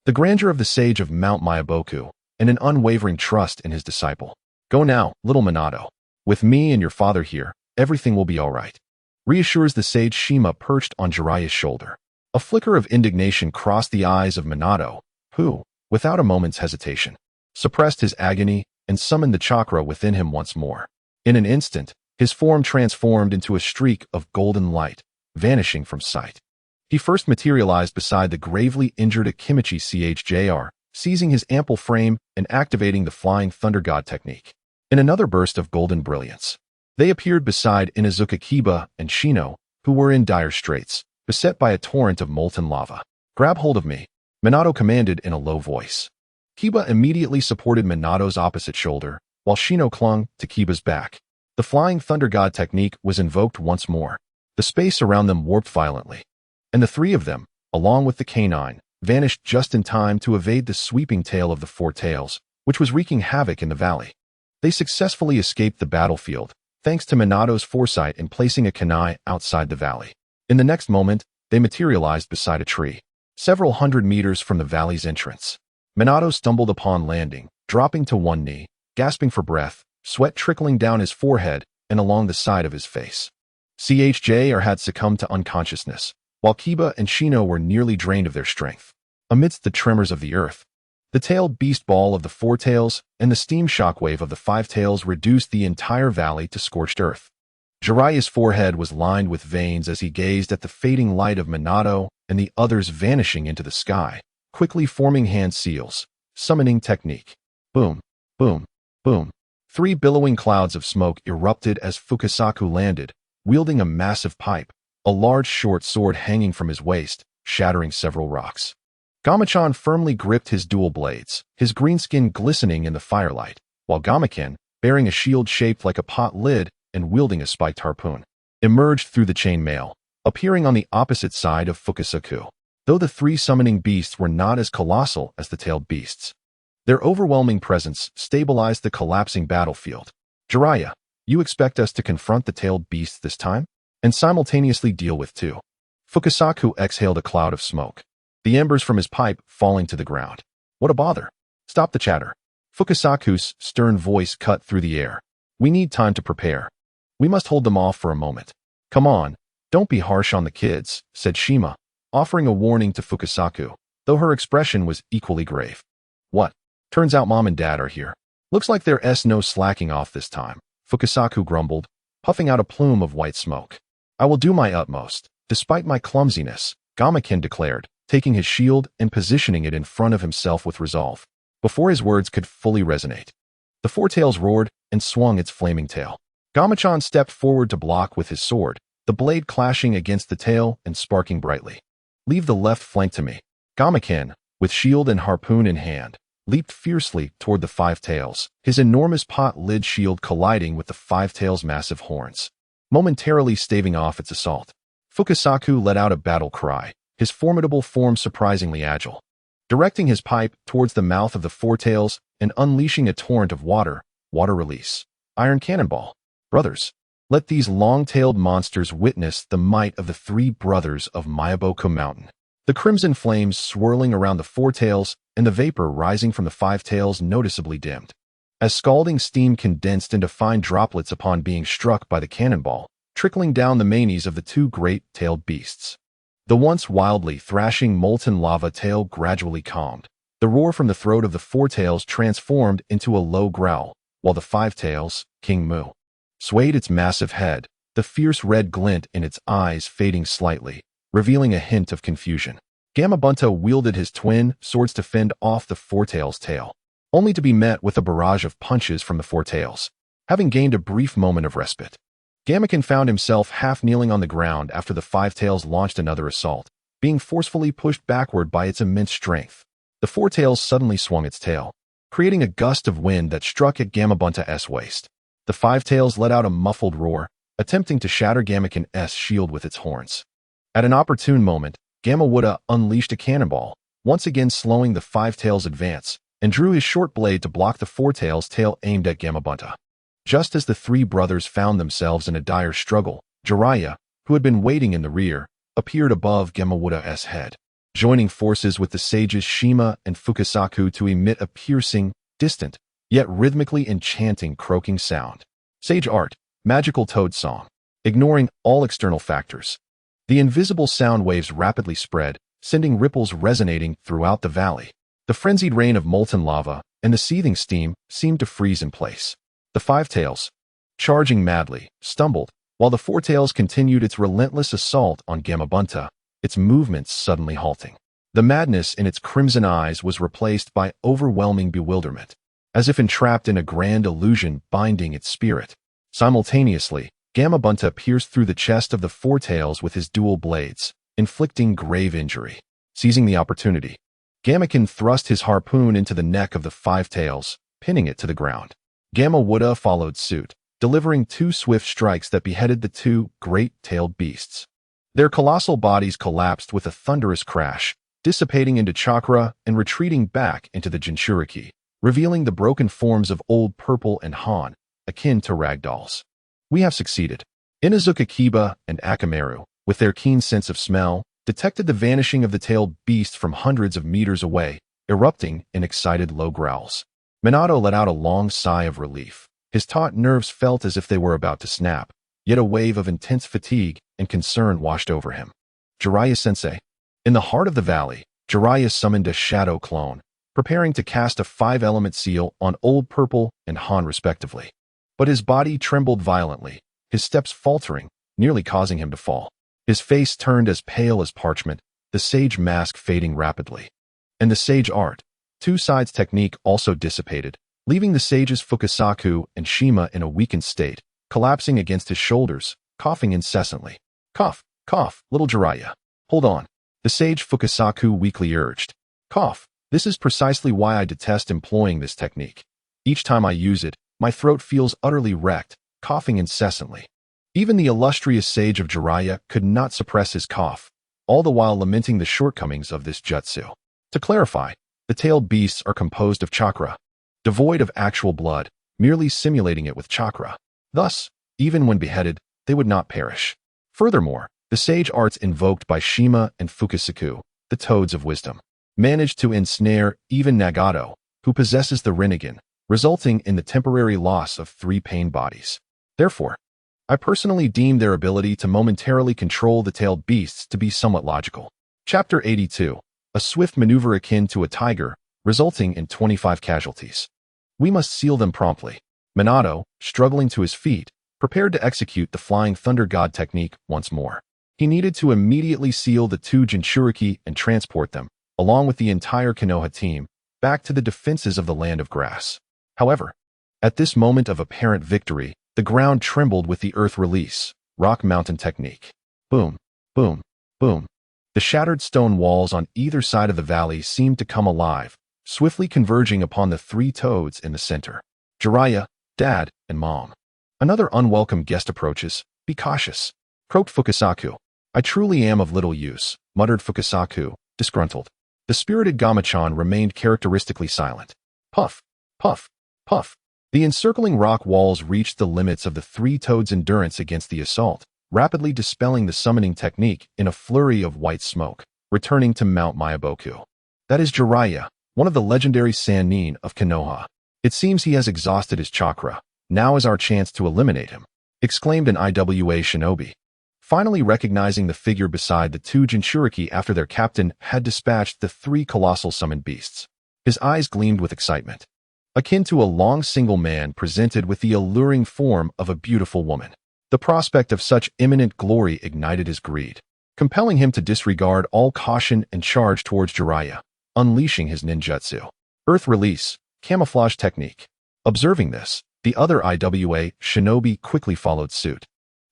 The grandeur of the sage of Mount Myaboku, and an unwavering trust in his disciple. Go now, little Minato. With me and your father here, everything will be all right. Reassures the sage Shima perched on Jiraiya's shoulder. A flicker of indignation crossed the eyes of Minato, who, without a moment's hesitation, suppressed his agony and summoned the chakra within him once more. In an instant, his form transformed into a streak of golden light, vanishing from sight. He first materialized beside the gravely injured Akimichi Chr, seizing his ample frame and activating the Flying Thunder God technique. In another burst of golden brilliance, they appeared beside Inuzuka Kiba and Shino, who were in dire straits, beset by a torrent of molten lava. Grab hold of me, Minato commanded in a low voice. Kiba immediately supported Minato's opposite shoulder, while Shino clung to Kiba's back. The Flying Thunder God technique was invoked once more. The space around them warped violently, and the 3 of them, along with the canine, vanished just in time to evade the sweeping tail of the 4 tails, which was wreaking havoc in the valley. They successfully escaped the battlefield, thanks to Minato's foresight in placing a kunai outside the valley. In the next moment, they materialized beside a tree, several hundred meters from the valley's entrance. Minato stumbled upon landing, dropping to one knee, gasping for breath, sweat trickling down his forehead and along the side of his face. Chr had succumbed to unconsciousness, while Kiba and Shino were nearly drained of their strength. Amidst the tremors of the earth, the tailed beast ball of the 4 tails and the steam shockwave of the 5 tails reduced the entire valley to scorched earth. Jiraiya's forehead was lined with veins as he gazed at the fading light of Minato and the others vanishing into the sky, quickly forming hand seals, summoning technique. Boom, boom, boom. 3 billowing clouds of smoke erupted as Fukasaku landed, wielding a massive pipe, a large short sword hanging from his waist, shattering several rocks. Gamachan firmly gripped his dual blades, his green skin glistening in the firelight, while Gamaken, bearing a shield shaped like a pot lid and wielding a spiked harpoon, emerged through the chain mail, appearing on the opposite side of Fukasaku. Though the 3 summoning beasts were not as colossal as the tailed beasts, their overwhelming presence stabilized the collapsing battlefield. Jiraiya, you expect us to confront the tailed beasts this time? And simultaneously deal with 2? Fukasaku exhaled a cloud of smoke, the embers from his pipe falling to the ground. What a bother. Stop the chatter. Fukasaku's stern voice cut through the air. We need time to prepare. We must hold them off for a moment. Come on, don't be harsh on the kids, said Shima, offering a warning to Fukasaku, though her expression was equally grave. What? Turns out mom and dad are here. Looks like there's no slacking off this time, Fukasaku grumbled, puffing out a plume of white smoke. I will do my utmost, despite my clumsiness, Gamaken declared, taking his shield and positioning it in front of himself with resolve. Before his words could fully resonate, the Four Tails roared and swung its flaming tail. Gamachan stepped forward to block with his sword, the blade clashing against the tail and sparking brightly. Leave the left flank to me. Gamaken, with shield and harpoon in hand, leaped fiercely toward the Five Tails, his enormous pot-lid shield colliding with the Five Tails' massive horns, momentarily staving off its assault. Fukasaku let out a battle cry, his formidable form surprisingly agile. Directing his pipe towards the mouth of the Four Tails and unleashing a torrent of water release. Iron Cannonball. Brothers, let these long-tailed monsters witness the might of the three brothers of Myaboku Mountain. The crimson flames swirling around the Four Tails and the vapor rising from the Five Tails noticeably dimmed, as scalding steam condensed into fine droplets upon being struck by the cannonball, trickling down the manes of the two great-tailed beasts. The once wildly thrashing molten lava tail gradually calmed. The roar from the throat of the Four Tails transformed into a low growl, while the Five Tails, King Mu, swayed its massive head, the fierce red glint in its eyes fading slightly, revealing a hint of confusion. Gamabunta wielded his twin swords to fend off the Four Tails' tail, only to be met with a barrage of punches from the Four Tails. Having gained a brief moment of respite, Gamaken found himself half kneeling on the ground after the Five Tails launched another assault, being forcefully pushed backward by its immense strength. The Four Tails suddenly swung its tail, creating a gust of wind that struck at Gamabunta's waist. The Five Tails let out a muffled roar, attempting to shatter Gamaken's shield with its horns. At an opportune moment, Gamawuda unleashed a cannonball, once again slowing the Five Tails' advance, and drew his short blade to block the Four Tails' tail aimed at Gamabunta. Just as the three brothers found themselves in a dire struggle, Jiraiya, who had been waiting in the rear, appeared above Gamawuda's head, joining forces with the sages Shima and Fukasaku to emit a piercing, distant, yet rhythmically enchanting croaking sound. Sage art, magical toad song. Ignoring all external factors, the invisible sound waves rapidly spread, sending ripples resonating throughout the valley. The frenzied rain of molten lava and the seething steam seemed to freeze in place. The Five Tails, charging madly, stumbled, while the Four Tails continued its relentless assault on Gamabunta, its movements suddenly halting. The madness in its crimson eyes was replaced by overwhelming bewilderment, as if entrapped in a grand illusion binding its spirit. Simultaneously, Gamabunta pierced through the chest of the Four Tails with his dual blades, inflicting grave injury. Seizing the opportunity, Gamaken thrust his harpoon into the neck of the Five Tails, pinning it to the ground. Gamawuda followed suit, delivering two swift strikes that beheaded the two great-tailed beasts. Their colossal bodies collapsed with a thunderous crash, dissipating into chakra and retreating back into the Jinchūriki, revealing the broken forms of Old Purple and Han, akin to ragdolls. We have succeeded. Inazuka Kiba and Akamaru, with their keen sense of smell, detected the vanishing of the tailed beast from hundreds of meters away, erupting in excited low growls. Minato let out a long sigh of relief. His taut nerves felt as if they were about to snap, yet a wave of intense fatigue and concern washed over him. Jiraiya-sensei. In the heart of the valley, Jiraiya summoned a shadow clone, preparing to cast a 5-element seal on Old Purple and Han respectively. But his body trembled violently, his steps faltering, nearly causing him to fall. His face turned as pale as parchment, the sage mask fading rapidly. And the sage art, Two Sides technique also dissipated, leaving the sages Fukasaku and Shima in a weakened state, collapsing against his shoulders, coughing incessantly. Cough, cough, little Jiraiya. Hold on. The sage Fukasaku weakly urged. Cough. This is precisely why I detest employing this technique. Each time I use it, my throat feels utterly wrecked, coughing incessantly. Even the illustrious sage of Jiraiya could not suppress his cough, all the while lamenting the shortcomings of this jutsu. To clarify, the tailed beasts are composed of chakra, devoid of actual blood, merely simulating it with chakra. Thus, even when beheaded, they would not perish. Furthermore, the sage arts invoked by Shima and Fukasaku, the toads of wisdom, managed to ensnare even Nagato, who possesses the Rinnegan, resulting in the temporary loss of 3 pain bodies. Therefore, I personally deem their ability to momentarily control the tailed beasts to be somewhat logical. Chapter 82. A swift maneuver akin to a tiger, resulting in 25 casualties. We must seal them promptly. Minato, struggling to his feet, prepared to execute the Flying Thunder God technique once more. He needed to immediately seal the two Jinchūriki and transport them, along with the entire Konoha team, back to the defenses of the Land of Grass. However, at this moment of apparent victory, the ground trembled with the earth release, rock mountain technique. Boom, boom, boom. The shattered stone walls on either side of the valley seemed to come alive, swiftly converging upon the three toads in the center. Jiraiya, Dad, and Mom. Another unwelcome guest approaches. Be cautious, croaked Fukasaku. I truly am of little use, muttered Fukasaku, disgruntled. The spirited Gamachan remained characteristically silent. Puff, puff, puff. The encircling rock walls reached the limits of the three toads' endurance against the assault, rapidly dispelling the summoning technique in a flurry of white smoke, returning to Mount Myaboku. That is Jiraiya, one of the legendary Sannin of Konoha. It seems he has exhausted his chakra. Now is our chance to eliminate him, exclaimed an IWA shinobi. Finally recognizing the figure beside the two Jinchūriki after their captain had dispatched the three colossal summoned beasts. His eyes gleamed with excitement, akin to a long single man presented with the alluring form of a beautiful woman. The prospect of such imminent glory ignited his greed, compelling him to disregard all caution and charge towards Jiraiya, unleashing his ninjutsu. Earth release, camouflage technique. Observing this, the other IWA shinobi quickly followed suit.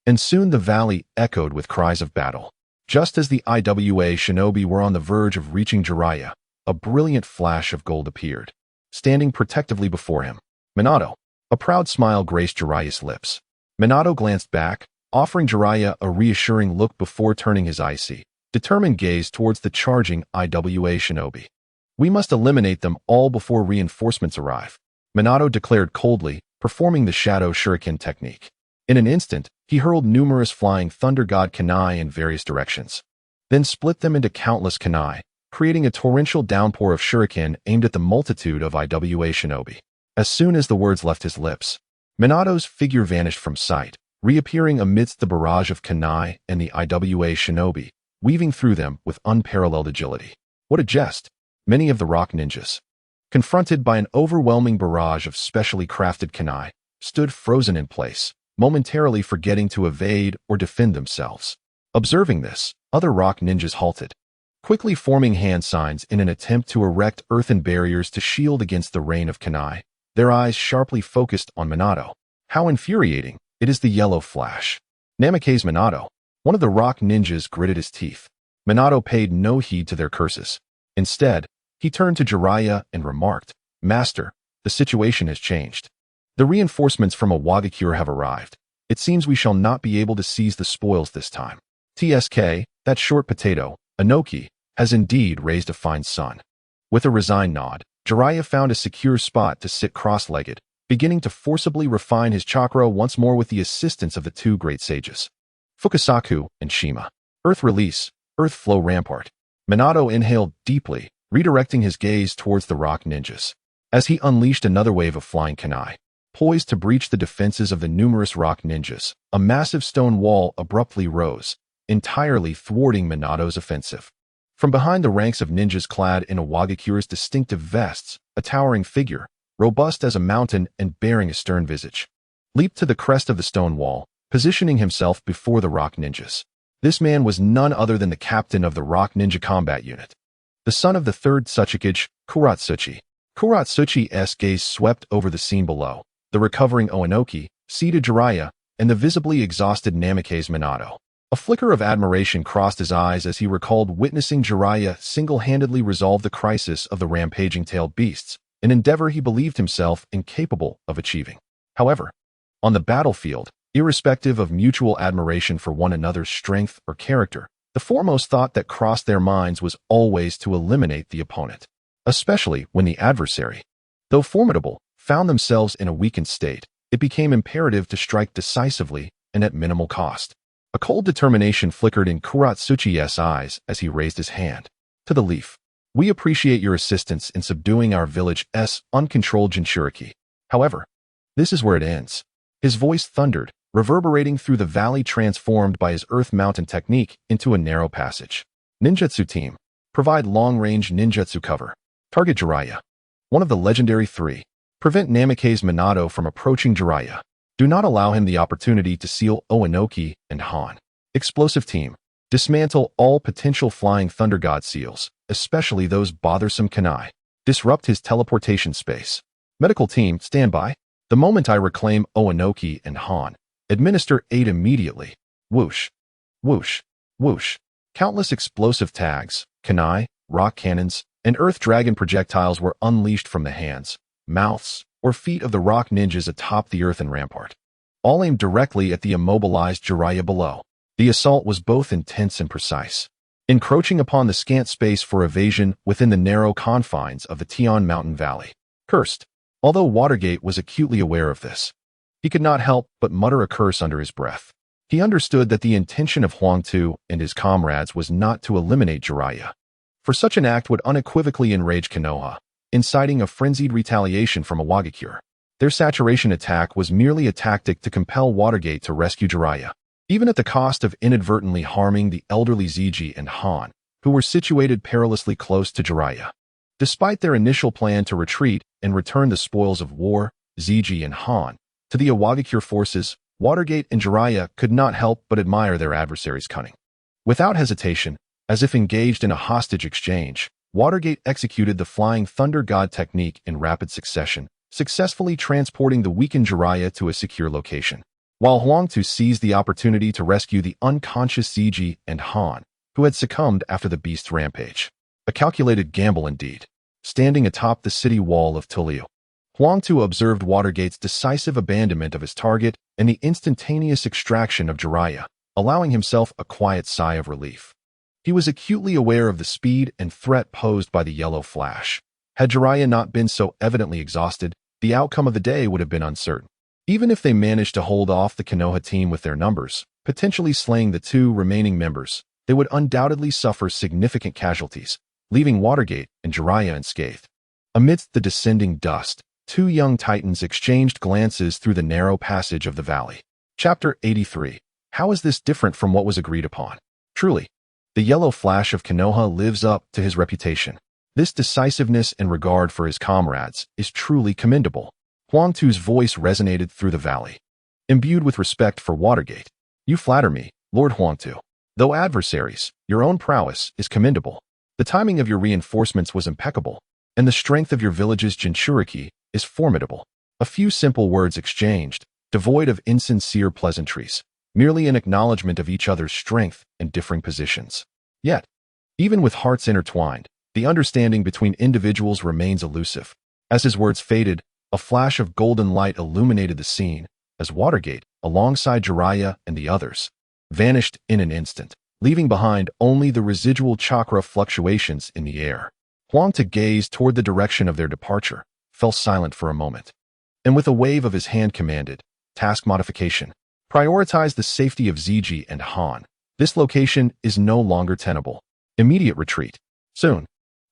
And soon the valley echoed with cries of battle. Just as the IWA shinobi were on the verge of reaching Jiraiya, a brilliant flash of gold appeared, standing protectively before him. Minato. A proud smile graced Jiraiya's lips. Minato glanced back, offering Jiraiya a reassuring look before turning his icy, determined gaze towards the charging IWA shinobi. We must eliminate them all before reinforcements arrive, Minato declared coldly, performing the Shadow Shuriken technique. In an instant, he hurled numerous flying Thunder God kunai in various directions, then split them into countless kunai, creating a torrential downpour of shuriken aimed at the multitude of IWA shinobi. As soon as the words left his lips, Minato's figure vanished from sight, reappearing amidst the barrage of kunai and the IWA shinobi, weaving through them with unparalleled agility. What a jest! Many of the rock ninjas, confronted by an overwhelming barrage of specially crafted kunai, stood frozen in place, momentarily forgetting to evade or defend themselves. Observing this, other rock ninjas halted, quickly forming hand signs in an attempt to erect earthen barriers to shield against the rain of kunai, their eyes sharply focused on Minato. How infuriating! It is the yellow flash. Namikaze Minato. One of the rock ninjas gritted his teeth. Minato paid no heed to their curses. Instead, he turned to Jiraiya and remarked, Master, the situation has changed. The reinforcements from Awagakure have arrived. It seems we shall not be able to seize the spoils this time. TSK, that short potato, Inoki, has indeed raised a fine son. With a resigned nod, Jiraiya found a secure spot to sit cross-legged, beginning to forcibly refine his chakra once more with the assistance of the two great sages, Fukasaku and Shima. Earth release, earth flow rampart. Minato inhaled deeply, redirecting his gaze towards the rock ninjas, as he unleashed another wave of flying kunai. Poised to breach the defenses of the numerous rock ninjas, a massive stone wall abruptly rose, entirely thwarting Minato's offensive. From behind the ranks of ninjas clad in Awagakure's distinctive vests, a towering figure, robust as a mountain and bearing a stern visage, leaped to the crest of the stone wall, positioning himself before the rock ninjas. This man was none other than the captain of the rock ninja combat unit, the son of the third Tsuchikage, Kuratsuchi. Kuratsuchi's gaze swept over the scene below, the recovering Oinoki, seated Jiraiya, and the visibly exhausted Namikaze Minato. A flicker of admiration crossed his eyes as he recalled witnessing Jiraiya single-handedly resolve the crisis of the rampaging-tailed beasts, an endeavor he believed himself incapable of achieving. However, on the battlefield, irrespective of mutual admiration for one another's strength or character, the foremost thought that crossed their minds was always to eliminate the opponent, especially when the adversary, though formidable, found themselves in a weakened state. It became imperative to strike decisively and at minimal cost. A cold determination flickered in Kuratsuchi's eyes as he raised his hand. To the leaf. We appreciate your assistance in subduing our village's uncontrolled Jinchūriki. However, this is where it ends. His voice thundered, reverberating through the valley, transformed by his earth mountain technique into a narrow passage. Ninjutsu team. Provide long-range ninjutsu cover. Target Jiraiya. One of the legendary three. Prevent Namikaze Minato from approaching Jiraiya. Do not allow him the opportunity to seal Oinoki and Han. Explosive Team. Dismantle all potential Flying Thunder God seals, especially those bothersome Kanai. Disrupt his teleportation space. Medical Team, stand by. The moment I reclaim Oinoki and Han, administer aid immediately. Whoosh. Whoosh. Whoosh. Countless explosive tags, Kanai, rock cannons, and earth dragon projectiles were unleashed from the hands, mouths, or feet of the rock ninjas atop the earthen rampart, all aimed directly at the immobilized Jiraiya below. The assault was both intense and precise, encroaching upon the scant space for evasion within the narrow confines of the Tian Mountain Valley. Cursed. Although Watergate was acutely aware of this, he could not help but mutter a curse under his breath. He understood that the intention of Huang Tu and his comrades was not to eliminate Jiraiya, for such an act would unequivocally enrage Konoha, inciting a frenzied retaliation from Iwagakure. Their saturation attack was merely a tactic to compel Watergate to rescue Jiraiya, even at the cost of inadvertently harming the elderly Ziji and Han, who were situated perilously close to Jiraiya. Despite their initial plan to retreat and return the spoils of war, Ziji and Han, to the Iwagakure forces, Watergate and Jiraiya could not help but admire their adversary's cunning. Without hesitation, as if engaged in a hostage exchange, Watergate executed the Flying Thunder God technique in rapid succession, successfully transporting the weakened Jiraiya to a secure location, while Huang Tu seized the opportunity to rescue the unconscious Ziji and Han, who had succumbed after the beast's rampage. A calculated gamble indeed. Standing atop the city wall of Tulio, Huang Tu observed Watergate's decisive abandonment of his target and the instantaneous extraction of Jiraiya, allowing himself a quiet sigh of relief. He was acutely aware of the speed and threat posed by the yellow flash. Had Jiraiya not been so evidently exhausted, the outcome of the day would have been uncertain. Even if they managed to hold off the Konoha team with their numbers, potentially slaying the two remaining members, they would undoubtedly suffer significant casualties, leaving Watergate and Jiraiya unscathed. Amidst the descending dust, two young titans exchanged glances through the narrow passage of the valley. Chapter 83. How is this different from what was agreed upon? Truly, the yellow flash of Konoha lives up to his reputation. This decisiveness and regard for his comrades is truly commendable. Huang Tu's voice resonated through the valley. Imbued with respect for Watergate, you flatter me, Lord Huang Tu. Though adversaries, your own prowess is commendable. The timing of your reinforcements was impeccable, and the strength of your village's Jinchūriki is formidable. A few simple words exchanged, devoid of insincere pleasantries, merely an acknowledgement of each other's strength and differing positions. Yet, even with hearts intertwined, the understanding between individuals remains elusive. As his words faded, a flash of golden light illuminated the scene, as Watergate, alongside Jiraiya and the others, vanished in an instant, leaving behind only the residual chakra fluctuations in the air. Huang Tu gazed toward the direction of their departure, fell silent for a moment, and with a wave of his hand commanded, task modification. Prioritize the safety of Ziji and Han. This location is no longer tenable. Immediate retreat. Soon.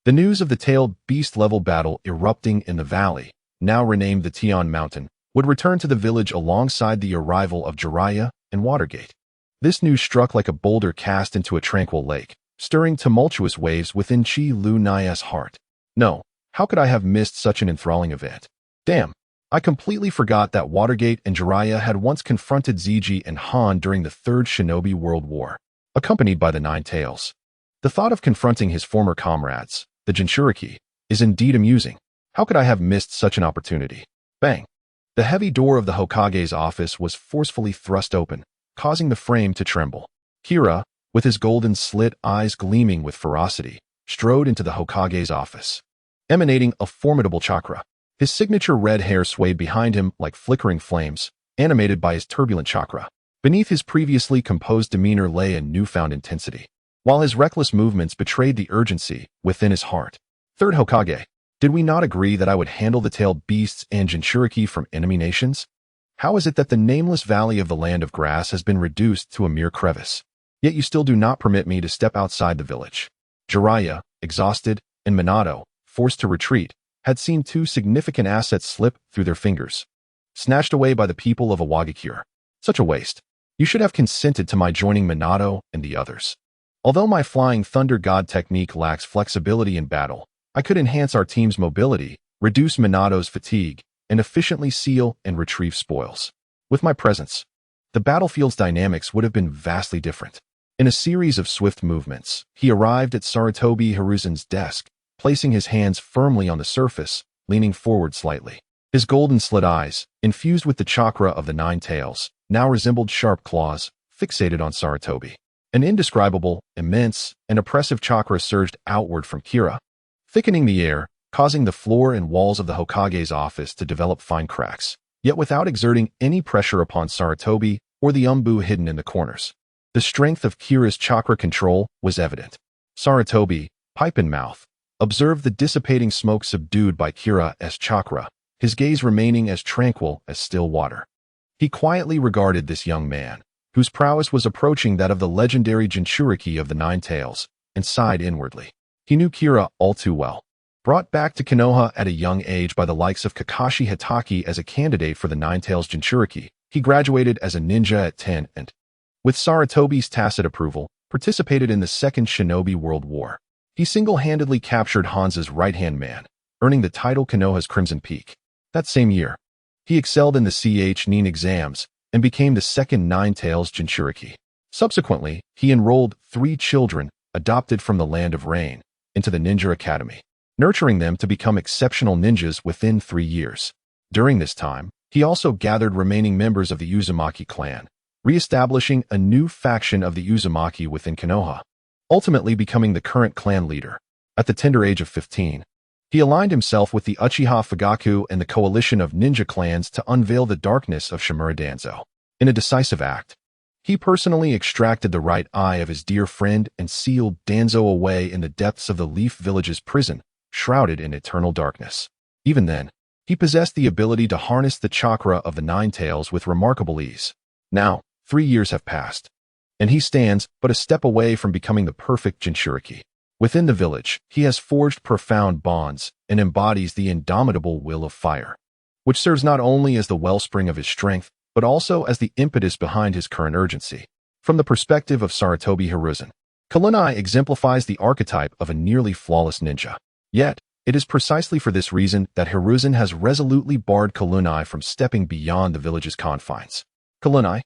The news of the tailed beast-level battle erupting in the valley, now renamed the Tian Mountain, would return to the village alongside the arrival of Jiraiya and Watergate. This news struck like a boulder cast into a tranquil lake, stirring tumultuous waves within Chi Lu Nai's heart. No, how could I have missed such an enthralling event? Damn, I completely forgot that Watergate and Jiraiya had once confronted Ziji and Han during the Third Shinobi World War, accompanied by the Nine Tails. The thought of confronting his former comrades, the Jinchūriki, is indeed amusing. How could I have missed such an opportunity? Bang! The heavy door of the Hokage's office was forcefully thrust open, causing the frame to tremble. Kira, with his golden slit eyes gleaming with ferocity, strode into the Hokage's office, emanating a formidable chakra. His signature red hair swayed behind him like flickering flames, animated by his turbulent chakra. Beneath his previously composed demeanor lay a newfound intensity, while his reckless movements betrayed the urgency within his heart. Third Hokage, did we not agree that I would handle the tailed beasts and Jinchūriki from enemy nations? How is it that the nameless valley of the Land of Grass has been reduced to a mere crevice? Yet you still do not permit me to step outside the village. Jiraiya, exhausted, and Minato, forced to retreat, had seen two significant assets slip through their fingers, snatched away by the people of Iwagakure. Such a waste. You should have consented to my joining Minato and the others. Although my Flying Thunder God technique lacks flexibility in battle, I could enhance our team's mobility, reduce Minato's fatigue, and efficiently seal and retrieve spoils. With my presence, the battlefield's dynamics would have been vastly different. In a series of swift movements, he arrived at Sarutobi Hiruzen's desk, placing his hands firmly on the surface, leaning forward slightly. His golden-slit eyes, infused with the chakra of the nine tails, now resembled sharp claws, fixated on Sarutobi. An indescribable, immense, and oppressive chakra surged outward from Kira, thickening the air, causing the floor and walls of the Hokage's office to develop fine cracks, yet without exerting any pressure upon Sarutobi or the umbu hidden in the corners. The strength of Kira's chakra control was evident. Sarutobi, pipe in mouth, observed the dissipating smoke subdued by Kira's chakra, his gaze remaining as tranquil as still water. He quietly regarded this young man, whose prowess was approaching that of the legendary Jinchūriki of the Nine Tails, and sighed inwardly. He knew Kira all too well. Brought back to Konoha at a young age by the likes of Kakashi Hitaki as a candidate for the Nine Tails Jinchūriki, he graduated as a ninja at 10 and, with Sarutobi's tacit approval, participated in the Second Shinobi World War. He single-handedly captured Hanzo's right-hand man, earning the title Konoha's Crimson Peak. That same year, he excelled in the Nin exams and became the second Nine Tails Jinchūriki. Subsequently, he enrolled 3 children, adopted from the Land of Rain, into the Ninja Academy, nurturing them to become exceptional ninjas within 3 years. During this time, he also gathered remaining members of the Uzumaki clan, re-establishing a new faction of the Uzumaki within Konoha, ultimately becoming the current clan leader. At the tender age of 15, he aligned himself with the Uchiha Fugaku and the coalition of ninja clans to unveil the darkness of Shimura Danzo. In a decisive act, he personally extracted the right eye of his dear friend and sealed Danzo away in the depths of the Leaf Village's prison, shrouded in eternal darkness. Even then, he possessed the ability to harness the chakra of the Nine Tails with remarkable ease. Now, 3 years have passed, and he stands but a step away from becoming the perfect Jinchūriki. Within the village, he has forged profound bonds and embodies the indomitable will of fire, which serves not only as the wellspring of his strength, but also as the impetus behind his current urgency. From the perspective of Sarutobi Hiruzen, Kurenai exemplifies the archetype of a nearly flawless ninja. Yet, it is precisely for this reason that Hiruzen has resolutely barred Kurenai from stepping beyond the village's confines. Kurenai,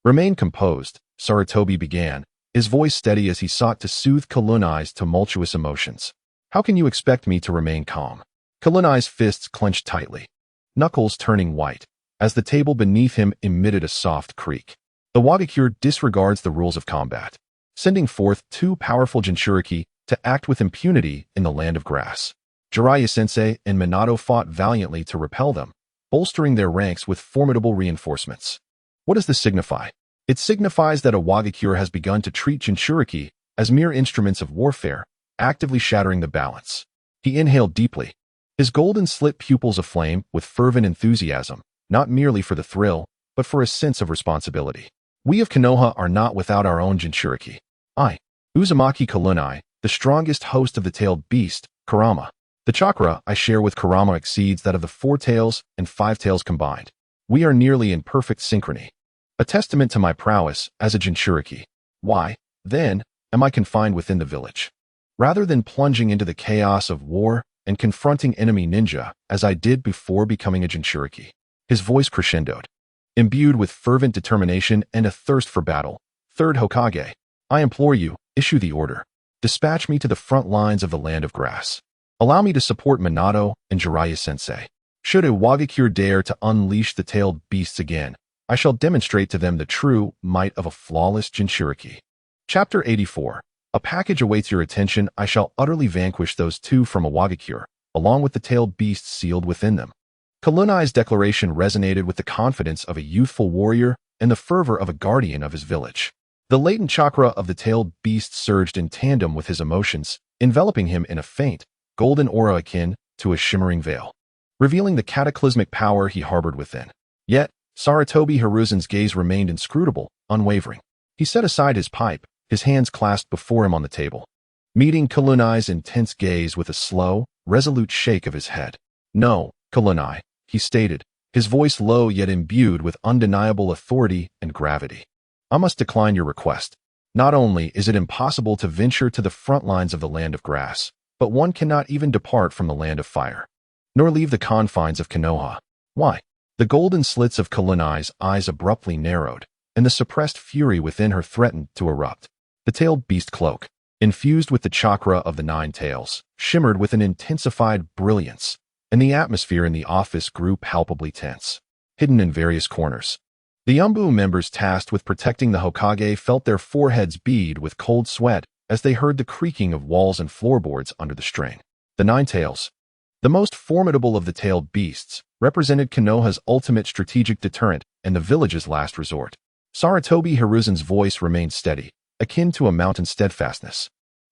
remain composed, Sarutobi began, his voice steady as he sought to soothe Kurenai's tumultuous emotions. How can you expect me to remain calm? Kurenai's fists clenched tightly, knuckles turning white, as the table beneath him emitted a soft creak. The Wagakure disregards the rules of combat, sending forth 2 powerful Jinchūriki to act with impunity in the land of grass. Jiraiya-sensei and Minato fought valiantly to repel them, bolstering their ranks with formidable reinforcements. What does this signify? It signifies that a Wagakure has begun to treat Jinchūriki as mere instruments of warfare, actively shattering the balance. He inhaled deeply, his golden-slit pupils aflame with fervent enthusiasm, not merely for the thrill, but for a sense of responsibility. We of Konoha are not without our own Jinchūriki. I, Uzumaki Kurenai, the strongest host of the tailed beast, Kurama. The chakra I share with Kurama exceeds that of the 4 tails and 5 tails combined. We are nearly in perfect synchrony, a testament to my prowess as a Jinchūriki. Why, then, am I confined within the village? Rather than plunging into the chaos of war and confronting enemy ninja, as I did before becoming a Jinchūriki. His voice crescendoed, imbued with fervent determination and a thirst for battle. Third Hokage, I implore you, issue the order. Dispatch me to the front lines of the Land of Grass. Allow me to support Minato and Jiraiya-sensei. Should a Wagakure dare to unleash the tailed beasts again, I shall demonstrate to them the true might of a flawless Jinchūriki. Chapter 84. A package awaits your attention. I shall utterly vanquish those 2 from a Wagakure, along with the tailed beasts sealed within them. Kurenai's declaration resonated with the confidence of a youthful warrior and the fervor of a guardian of his village. The latent chakra of the tailed beast surged in tandem with his emotions, enveloping him in a faint, golden aura akin to a shimmering veil, revealing the cataclysmic power he harbored within. Yet, Sarutobi Hiruzen's gaze remained inscrutable, unwavering. He set aside his pipe, his hands clasped before him on the table, meeting Kurenai's intense gaze with a slow, resolute shake of his head. No, Kurenai, he stated, his voice low yet imbued with undeniable authority and gravity. I must decline your request. Not only is it impossible to venture to the front lines of the Land of Grass, but one cannot even depart from the land of fire, nor leave the confines of Konoha. Why? The golden slits of Kurenai's eyes abruptly narrowed, and the suppressed fury within her threatened to erupt. The tailed beast cloak, infused with the chakra of the nine tails, shimmered with an intensified brilliance, and the atmosphere in the office grew palpably tense. Hidden in various corners, the Umbu members tasked with protecting the Hokage felt their foreheads bead with cold sweat as they heard the creaking of walls and floorboards under the strain. The nine tails, the most formidable of the tailed beasts, represented Konoha's ultimate strategic deterrent and the village's last resort. Sarutobi Hiruzen's voice remained steady, akin to a mountain's steadfastness.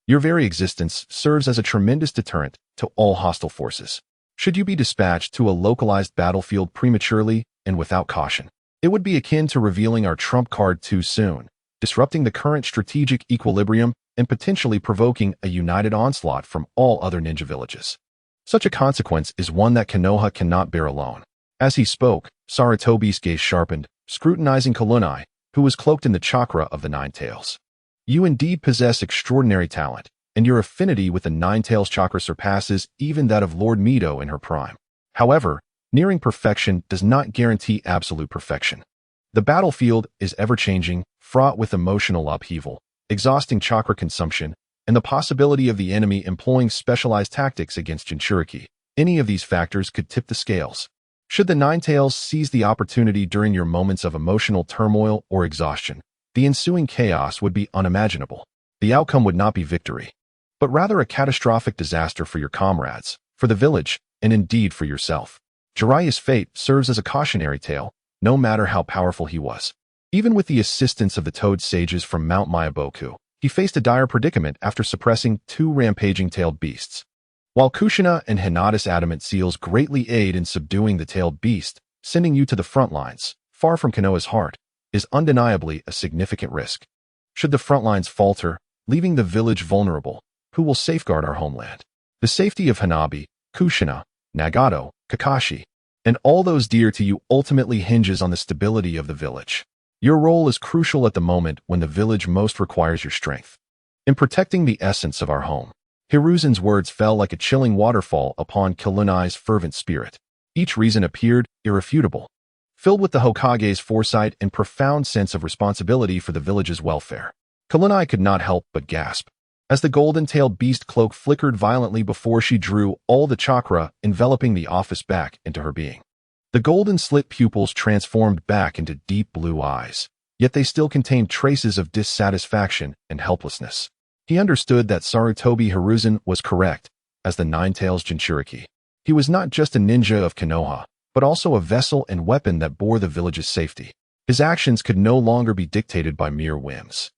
Your very existence serves as a tremendous deterrent to all hostile forces. Should you be dispatched to a localized battlefield prematurely and without caution, it would be akin to revealing our trump card too soon, disrupting the current strategic equilibrium and potentially provoking a united onslaught from all other ninja villages. Such a consequence is one that Konoha cannot bear alone. As he spoke, Sarutobi's gaze sharpened, scrutinizing Kurenai, who was cloaked in the chakra of the nine tails. You indeed possess extraordinary talent, and your affinity with the nine tails chakra surpasses even that of Lord Mito in her prime. However, nearing perfection does not guarantee absolute perfection. The battlefield is ever-changing, fraught with emotional upheaval, exhausting chakra consumption, and the possibility of the enemy employing specialized tactics against Jinchūriki. Any of these factors could tip the scales. Should the nine tails seize the opportunity during your moments of emotional turmoil or exhaustion, the ensuing chaos would be unimaginable. The outcome would not be victory, but rather a catastrophic disaster for your comrades, for the village, and indeed for yourself. Jiraiya's fate serves as a cautionary tale, no matter how powerful he was. Even with the assistance of the toad sages from Mount Myaboku, he faced a dire predicament after suppressing two rampaging tailed beasts. While Kushina and Hinata's adamant seals greatly aid in subduing the tailed beast, sending you to the front lines, far from Konoha's heart, is undeniably a significant risk. Should the front lines falter, leaving the village vulnerable, who will safeguard our homeland? The safety of Hanabi, Kushina, Nagato, Kakashi, and all those dear to you ultimately hinges on the stability of the village. Your role is crucial at the moment when the village most requires your strength. In protecting the essence of our home, Hiruzen's words fell like a chilling waterfall upon Kurenai's fervent spirit. Each reason appeared irrefutable, filled with the Hokage's foresight and profound sense of responsibility for the village's welfare. Kurenai could not help but gasp, as the golden-tailed beast cloak flickered violently before she drew all the chakra enveloping the office back into her being. The golden-slit pupils transformed back into deep blue eyes, yet they still contained traces of dissatisfaction and helplessness. He understood that Sarutobi Hiruzen was correct, as the nine tails Jinchūriki. He was not just a ninja of Konoha, but also a vessel and weapon that bore the village's safety. His actions could no longer be dictated by mere whims.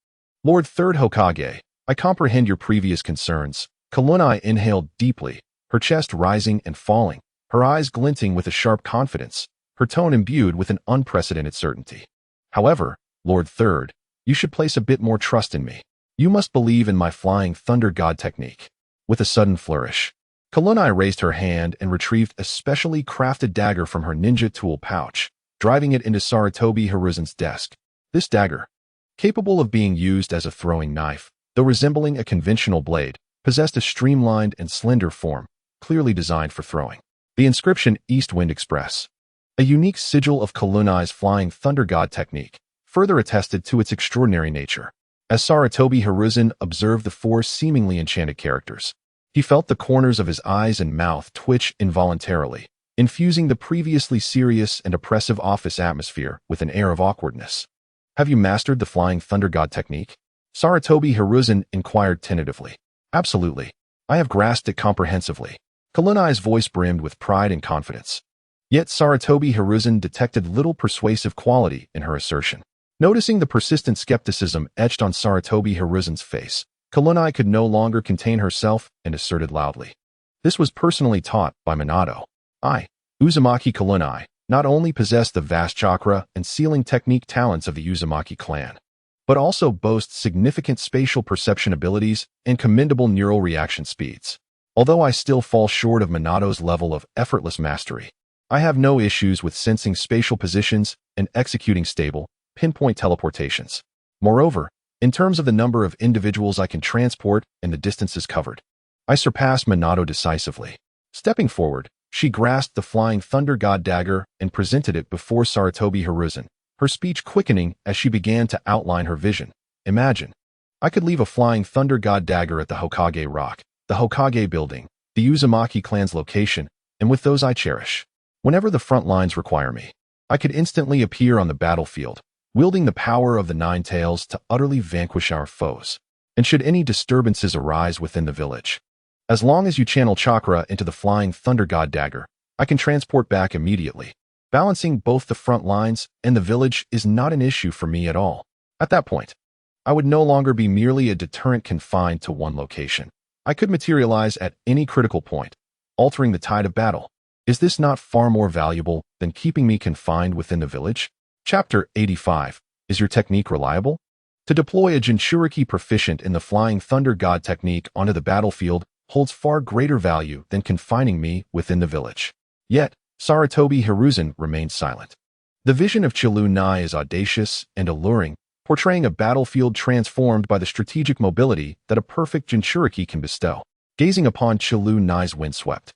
Lord Third Hokage, I comprehend your previous concerns. Kurenai inhaled deeply, her chest rising and falling, her eyes glinting with a sharp confidence, her tone imbued with an unprecedented certainty. However, Lord Third, you should place a bit more trust in me. You must believe in my flying thunder god technique. With a sudden flourish, Kurenai raised her hand and retrieved a specially crafted dagger from her ninja tool pouch, driving it into Sarutobi Hiruzen's desk. This dagger, capable of being used as a throwing knife, though resembling a conventional blade, possessed a streamlined and slender form, clearly designed for throwing. The inscription East Wind Express, a unique sigil of Kurenai's flying thunder god technique, further attested to its extraordinary nature. As Sarutobi Hiruzen observed the four seemingly enchanted characters, he felt the corners of his eyes and mouth twitch involuntarily, infusing the previously serious and oppressive office atmosphere with an air of awkwardness. Have you mastered the flying thunder god technique? Sarutobi Hiruzen inquired tentatively. Absolutely. I have grasped it comprehensively. Kurenai's voice brimmed with pride and confidence. Yet Sarutobi Hiruzen detected little persuasive quality in her assertion. Noticing the persistent skepticism etched on Sarutobi Hiruzen's face, Kurenai could no longer contain herself and asserted loudly. This was personally taught by Minato. I, Uzumaki Kurenai, not only possess the vast chakra and sealing technique talents of the Uzumaki clan, but also boast significant spatial perception abilities and commendable neural reaction speeds. Although I still fall short of Minato's level of effortless mastery, I have no issues with sensing spatial positions and executing stable, pinpoint teleportations. Moreover, in terms of the number of individuals I can transport and the distances covered, I surpassed Minato decisively. Stepping forward, she grasped the flying thunder god dagger and presented it before Sarutobi Hiruzen, her speech quickening as she began to outline her vision. Imagine. I could leave a flying thunder god dagger at the Hokage Rock, the Hokage Building, the Uzumaki clan's location, and with those I cherish. Whenever the front lines require me, I could instantly appear on the battlefield, wielding the power of the Nine Tails to utterly vanquish our foes. And should any disturbances arise within the village, as long as you channel chakra into the flying thunder god dagger, I can transport back immediately. Balancing both the front lines and the village is not an issue for me at all. At that point, I would no longer be merely a deterrent confined to one location. I could materialize at any critical point, altering the tide of battle. Is this not far more valuable than keeping me confined within the village? Chapter 85. Is your technique reliable? To deploy a Jinchūriki proficient in the Flying Thunder God technique onto the battlefield holds far greater value than confining me within the village. Yet, Sarutobi Hiruzen remained silent. The vision of Chilunai is audacious and alluring, portraying a battlefield transformed by the strategic mobility that a perfect Jinchūriki can bestow. Gazing upon Chilunai's windswept,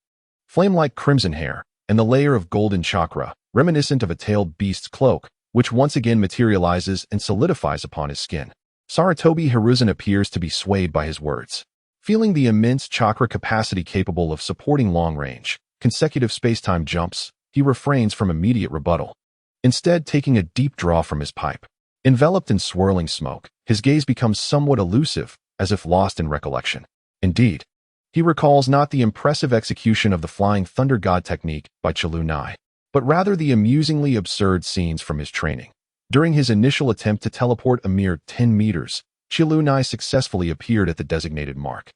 flame-like crimson hair, and the layer of golden chakra, reminiscent of a tailed beast's cloak, which once again materializes and solidifies upon his skin. Sarutobi Hiruzen appears to be swayed by his words. Feeling the immense chakra capacity capable of supporting long-range, consecutive space-time jumps, he refrains from immediate rebuttal, instead taking a deep draw from his pipe. Enveloped in swirling smoke, his gaze becomes somewhat elusive, as if lost in recollection. Indeed, he recalls not the impressive execution of the Flying Thunder God technique by Chilunai, but rather the amusingly absurd scenes from his training. During his initial attempt to teleport a mere 10 meters, Chilunai successfully appeared at the designated mark.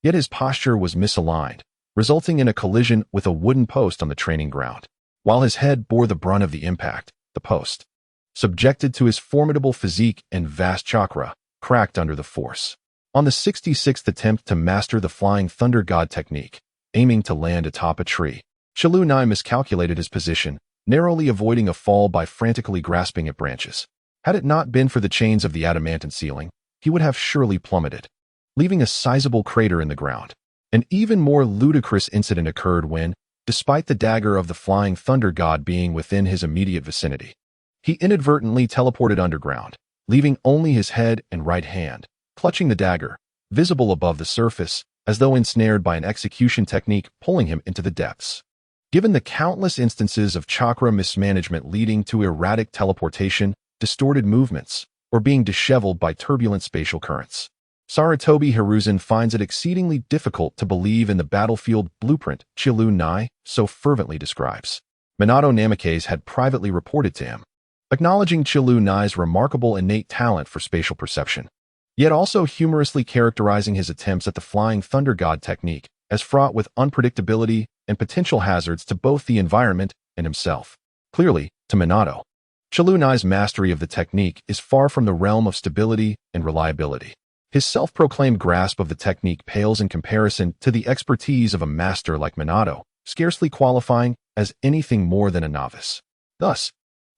Yet his posture was misaligned, resulting in a collision with a wooden post on the training ground. While his head bore the brunt of the impact, the post, subjected to his formidable physique and vast chakra, cracked under the force. On the 66th attempt to master the Flying Thunder God technique, aiming to land atop a tree, Chilunai miscalculated his position, narrowly avoiding a fall by frantically grasping at branches. Had it not been for the chains of the adamantine ceiling, he would have surely plummeted, leaving a sizable crater in the ground. An even more ludicrous incident occurred when, despite the dagger of the Flying Thunder God being within his immediate vicinity, he inadvertently teleported underground, leaving only his head and right hand, clutching the dagger, visible above the surface, as though ensnared by an execution technique pulling him into the depths. Given the countless instances of chakra mismanagement leading to erratic teleportation, distorted movements, or being disheveled by turbulent spatial currents, Sarutobi Hiruzen finds it exceedingly difficult to believe in the battlefield blueprint Chilunai so fervently describes. Minato Namikaze had privately reported to him, acknowledging Chilunai's remarkable innate talent for spatial perception, yet also humorously characterizing his attempts at the Flying Thunder God technique as fraught with unpredictability and potential hazards to both the environment and himself. Clearly, to Minato, Chilunai's mastery of the technique is far from the realm of stability and reliability. His self-proclaimed grasp of the technique pales in comparison to the expertise of a master like Minato, scarcely qualifying as anything more than a novice. Thus,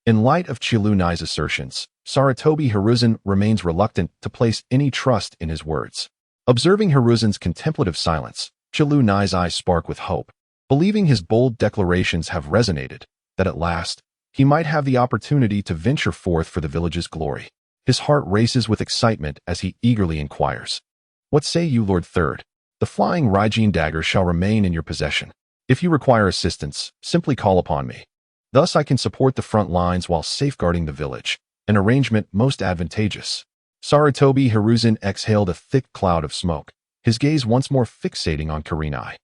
in light of Chilunai's assertions, Sarutobi Hiruzen remains reluctant to place any trust in his words. Observing Hiruzen's contemplative silence, Chilunai's eyes spark with hope, believing his bold declarations have resonated, that at last, he might have the opportunity to venture forth for the village's glory. His heart races with excitement as he eagerly inquires. What say you, Lord Third? The flying Raijin dagger shall remain in your possession. If you require assistance, simply call upon me. Thus I can support the front lines while safeguarding the village, an arrangement most advantageous. Sarutobi Hiruzen exhaled a thick cloud of smoke, his gaze once more fixating on Kurinai,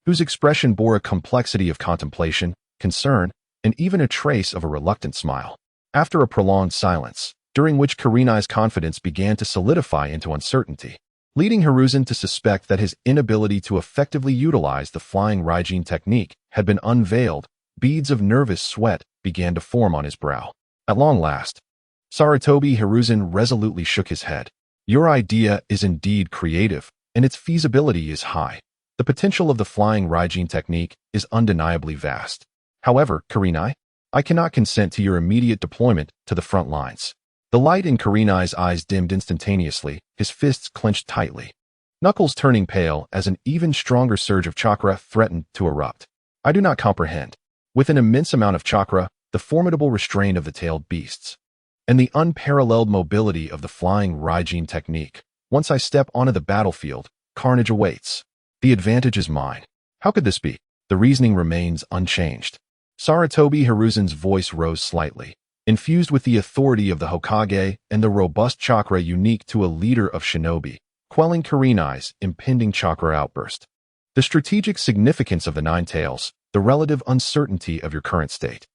whose expression bore a complexity of contemplation, concern, and even a trace of a reluctant smile. After a prolonged silence, during which Kurinai's confidence began to solidify into uncertainty, leading Hiruzen to suspect that his inability to effectively utilize the flying Raijin technique had been unveiled, beads of nervous sweat began to form on his brow. At long last, Sarutobi Hiruzen resolutely shook his head. Your idea is indeed creative, and its feasibility is high. The potential of the flying Raijin technique is undeniably vast. However, Kurinai, I cannot consent to your immediate deployment to the front lines. The light in Kurinai's eyes dimmed instantaneously, his fists clenched tightly. knuckles turning pale as an even stronger surge of chakra threatened to erupt. I do not comprehend. With an immense amount of chakra, the formidable restraint of the tailed beasts, and the unparalleled mobility of the flying Raijin technique, once I step onto the battlefield, carnage awaits. The advantage is mine. How could this be? The reasoning remains unchanged. Sarutobi Hiruzen's voice rose slightly, infused with the authority of the Hokage and the robust chakra unique to a leader of shinobi, quelling Kurenai's impending chakra outburst. The strategic significance of the Nine Tails, the relative uncertainty of your current state,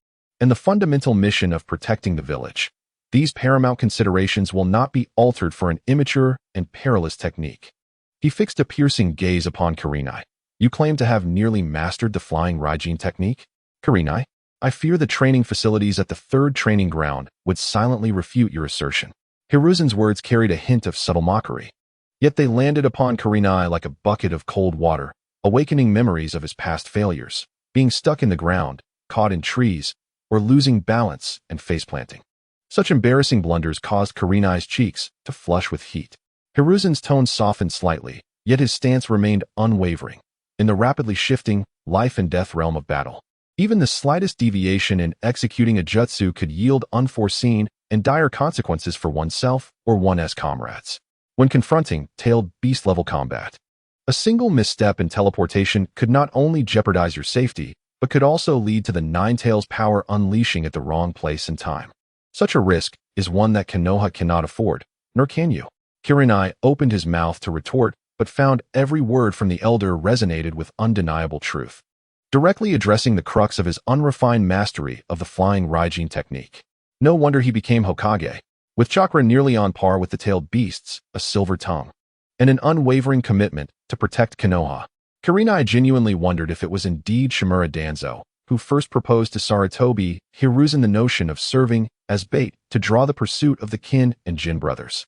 and the fundamental mission of protecting the village. These paramount considerations will not be altered for an immature and perilous technique. He fixed a piercing gaze upon Kurenai. You claim to have nearly mastered the flying Raijin technique? Kurenai, I fear the training facilities at the third training ground would silently refute your assertion. Hiruzen's words carried a hint of subtle mockery. Yet they landed upon Kurenai like a bucket of cold water, awakening memories of his past failures, being stuck in the ground, caught in trees, or losing balance and face-planting. Such embarrassing blunders caused Kurenai's cheeks to flush with heat. Hiruzen's tone softened slightly, yet his stance remained unwavering. In the rapidly shifting, life-and-death realm of battle, even the slightest deviation in executing a jutsu could yield unforeseen and dire consequences for oneself or one's comrades. When confronting tailed beast-level combat, a single misstep in teleportation could not only jeopardize your safety, but could also lead to the Nine Tails power unleashing at the wrong place and time. Such a risk is one that Konoha cannot afford, nor can you. Kurenai opened his mouth to retort, but found every word from the elder resonated with undeniable truth, directly addressing the crux of his unrefined mastery of the flying Raijin technique. No wonder he became Hokage, with chakra nearly on par with the tailed beasts, a silver tongue, and an unwavering commitment to protect Konoha. Kurenai genuinely wondered if it was indeed Shimura Danzo who first proposed to Sarutobi Hiruzen the notion of serving as bait to draw the pursuit of the Kin and Jin brothers,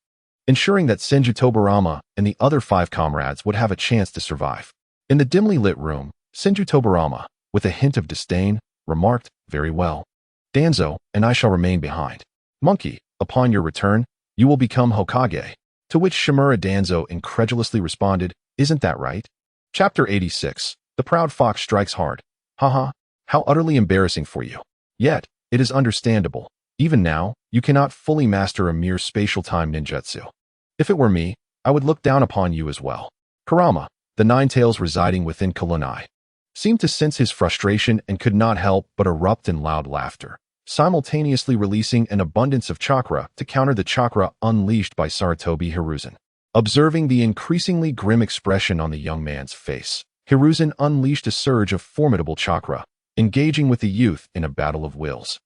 ensuring that Senju Tobarama and the other 5 comrades would have a chance to survive. In the dimly lit room, Senju Tobarama, with a hint of disdain, remarked, "Very well. Danzo and I shall remain behind. Monkey, upon your return, you will become Hokage." To which Shimura Danzo incredulously responded, "Isn't that right?" Chapter 86. The Proud Fox Strikes Hard. Haha, how utterly embarrassing for you. Yet, it is understandable. Even now, you cannot fully master a mere spatial time ninjutsu. If it were me, I would look down upon you as well. Kurama, the Nine Tails residing within Kurenai, seemed to sense his frustration and could not help but erupt in loud laughter, simultaneously releasing an abundance of chakra to counter the chakra unleashed by Sarutobi Hiruzen. Observing the increasingly grim expression on the young man's face, Hiruzen unleashed a surge of formidable chakra, engaging with the youth in a battle of wills.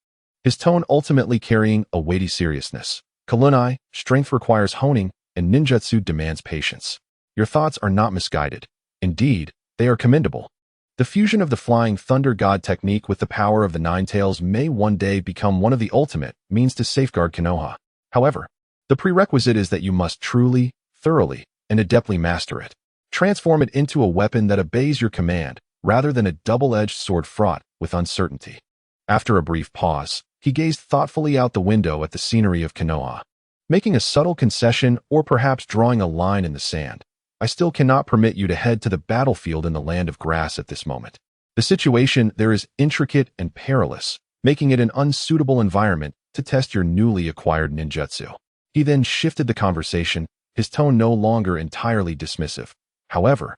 His tone ultimately carrying a weighty seriousness. Kurenai, strength requires honing, and ninjutsu demands patience. Your thoughts are not misguided. Indeed, they are commendable. The fusion of the Flying Thunder God technique with the power of the Nine Tails may one day become one of the ultimate means to safeguard Konoha. However, the prerequisite is that you must truly, thoroughly, and adeptly master it. Transform it into a weapon that obeys your command, rather than a double-edged sword fraught with uncertainty. After a brief pause, he gazed thoughtfully out the window at the scenery of Konoha, making a subtle concession or perhaps drawing a line in the sand. I still cannot permit you to head to the battlefield in the land of grass at this moment. The situation there is intricate and perilous, making it an unsuitable environment to test your newly acquired ninjutsu. He then shifted the conversation, his tone no longer entirely dismissive. However,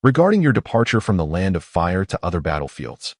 regarding your departure from the land of fire to other battlefields,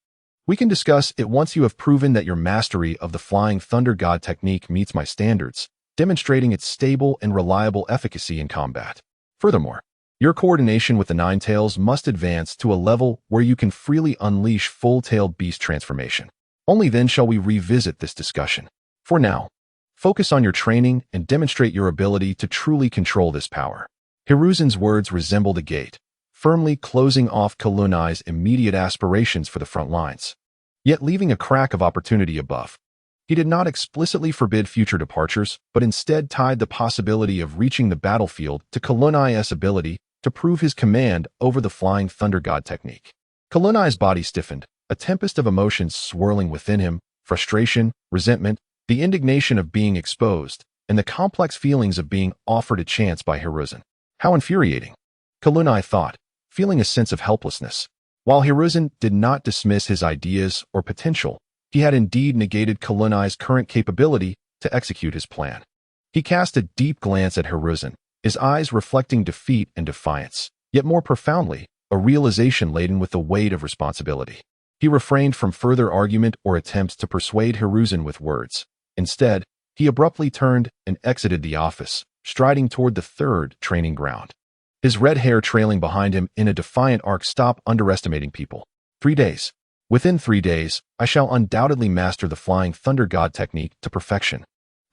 we can discuss it once you have proven that your mastery of the Flying Thunder God technique meets my standards, demonstrating its stable and reliable efficacy in combat. Furthermore, your coordination with the Nine Tails must advance to a level where you can freely unleash full-tailed beast transformation. Only then shall we revisit this discussion. For now, focus on your training and demonstrate your ability to truly control this power. Hiruzen's words resembled a gate, firmly closing off Kurenai's immediate aspirations for the front lines, yet leaving a crack of opportunity above. He did not explicitly forbid future departures, but instead tied the possibility of reaching the battlefield to Kurenai's ability to prove his command over the Flying Thunder God technique. Kurenai's body stiffened, a tempest of emotions swirling within him: frustration, resentment, the indignation of being exposed, and the complex feelings of being offered a chance by Hiruzen. How infuriating! Kalunai thought, feeling a sense of helplessness. While Hiruzen did not dismiss his ideas or potential, he had indeed negated Kalunai's current capability to execute his plan. He cast a deep glance at Hiruzen, his eyes reflecting defeat and defiance, yet more profoundly, a realization laden with the weight of responsibility. He refrained from further argument or attempts to persuade Hiruzen with words. Instead, he abruptly turned and exited the office, striding toward the third training ground. His red hair trailing behind him in a defiant arc. Stop underestimating people. 3 days. Within 3 days, I shall undoubtedly master the Flying Thunder God technique to perfection.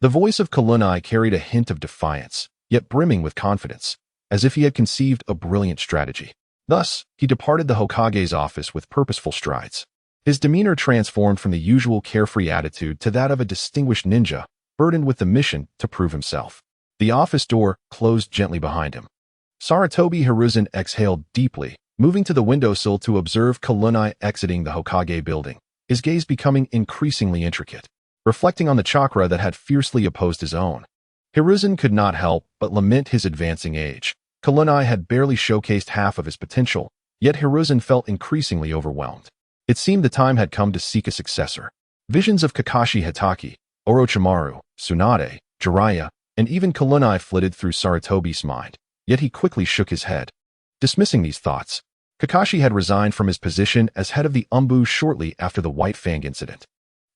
The voice of Kalunai carried a hint of defiance, yet brimming with confidence, as if he had conceived a brilliant strategy. Thus, he departed the Hokage's office with purposeful strides. His demeanor transformed from the usual carefree attitude to that of a distinguished ninja, burdened with the mission to prove himself. The office door closed gently behind him. Sarutobi Hiruzen exhaled deeply, moving to the windowsill to observe Kalunai exiting the Hokage building, his gaze becoming increasingly intricate, reflecting on the chakra that had fiercely opposed his own. Hiruzen could not help but lament his advancing age. Kalunai had barely showcased half of his potential, yet Hiruzen felt increasingly overwhelmed. It seemed the time had come to seek a successor. Visions of Kakashi Hitaki, Orochimaru, Tsunade, Jiraiya, and even Kalunai flitted through Sarutobi's mind, yet he quickly shook his head. Dismissing these thoughts, Kakashi had resigned from his position as head of the Umbu shortly after the White Fang incident,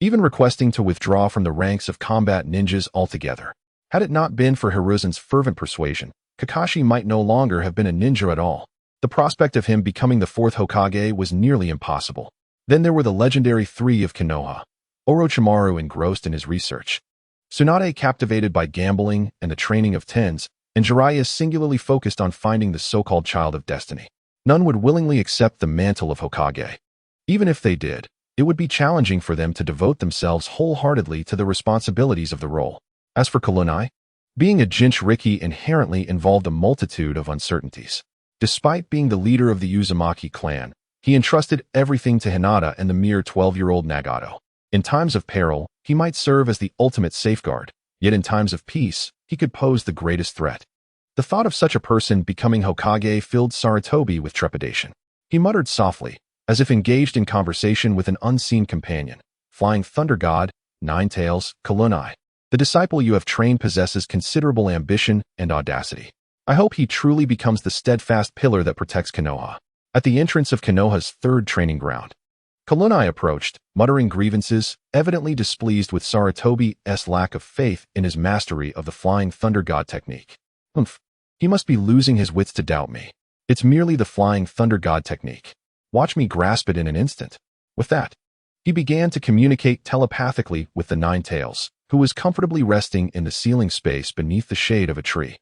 even requesting to withdraw from the ranks of combat ninjas altogether. Had it not been for Hiruzen's fervent persuasion, Kakashi might no longer have been a ninja at all. The prospect of him becoming the fourth Hokage was nearly impossible. Then there were the legendary three of Konoha, Orochimaru engrossed in his research, Tsunade captivated by gambling and the training of tens, and Jiraiya singularly focused on finding the so-called child of destiny. None would willingly accept the mantle of Hokage. Even if they did, it would be challenging for them to devote themselves wholeheartedly to the responsibilities of the role. As for Kalunai, being a Jinchūriki inherently involved a multitude of uncertainties. Despite being the leader of the Uzumaki clan, he entrusted everything to Hinata and the mere 12-year-old Nagato. In times of peril, he might serve as the ultimate safeguard, yet in times of peace, he could pose the greatest threat. The thought of such a person becoming Hokage filled Sarutobi with trepidation. He muttered softly, as if engaged in conversation with an unseen companion. Flying Thunder God, Nine Tails, Kalunai. The disciple you have trained possesses considerable ambition and audacity. I hope he truly becomes the steadfast pillar that protects Konoha. At the entrance of Konoha's third training ground, Kalunai approached, muttering grievances, evidently displeased with Sarutobi's lack of faith in his mastery of the Flying Thunder God technique. He must be losing his wits to doubt me. It's merely the Flying Thunder God technique. Watch me grasp it in an instant. With that, he began to communicate telepathically with the Nine Tails, who was comfortably resting in the ceiling space beneath the shade of a tree.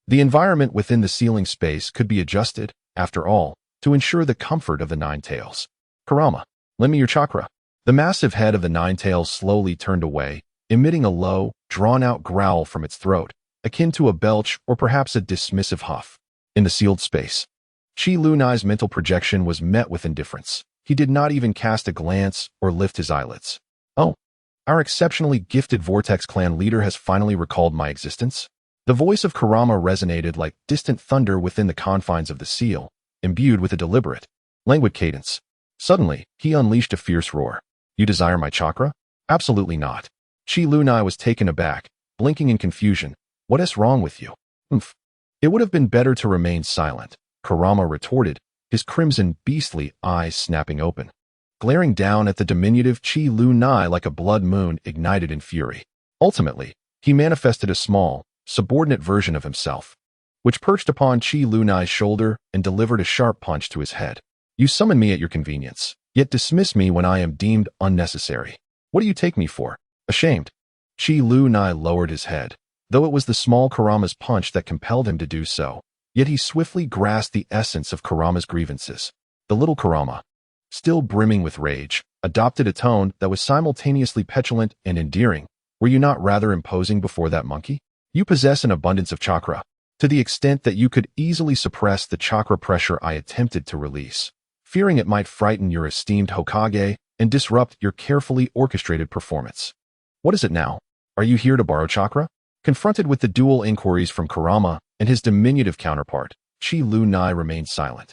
The environment within the ceiling space could be adjusted, after all, to ensure the comfort of the Nine Tails. Kurama, lend me your chakra. The massive head of the Nine Tails slowly turned away, emitting a low, drawn-out growl from its throat, akin to a belch or perhaps a dismissive huff. In the sealed space, Chi Lunai's mental projection was met with indifference. He did not even cast a glance or lift his eyelids. Oh, our exceptionally gifted Vortex Clan leader has finally recalled my existence. The voice of Kurama resonated like distant thunder within the confines of the seal, imbued with a deliberate, languid cadence. Suddenly, he unleashed a fierce roar. You desire my chakra? Absolutely not. Chi Lunai was taken aback, blinking in confusion. What is wrong with you? It would have been better to remain silent, Kurama retorted, his crimson, beastly eyes snapping open. Glaring down at the diminutive Chi Lunai like a blood moon ignited in fury. Ultimately, he manifested a small, subordinate version of himself, which perched upon Chi Lunai's shoulder and delivered a sharp punch to his head. You summon me at your convenience, yet dismiss me when I am deemed unnecessary. What do you take me for? Ashamed? Chi Lunai lowered his head, though it was the small Kurama's punch that compelled him to do so, yet he swiftly grasped the essence of Kurama's grievances. The little Kurama, still brimming with rage, adopted a tone that was simultaneously petulant and endearing. Were you not rather imposing before that monkey? You possess an abundance of chakra, to the extent that you could easily suppress the chakra pressure I attempted to release, fearing it might frighten your esteemed Hokage and disrupt your carefully orchestrated performance. What is it now? Are you here to borrow chakra? Confronted with the dual inquiries from Kurama and his diminutive counterpart, Chi-Lu Nai remained silent,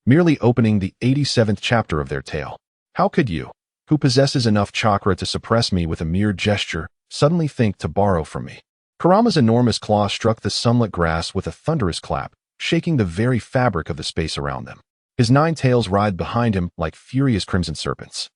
merely opening the 87th chapter of their tale. How could you, who possesses enough chakra to suppress me with a mere gesture, suddenly think to borrow from me? Kurama's enormous claw struck the sunlit grass with a thunderous clap, shaking the very fabric of the space around them. His 9 tails writhed behind him like furious crimson serpents.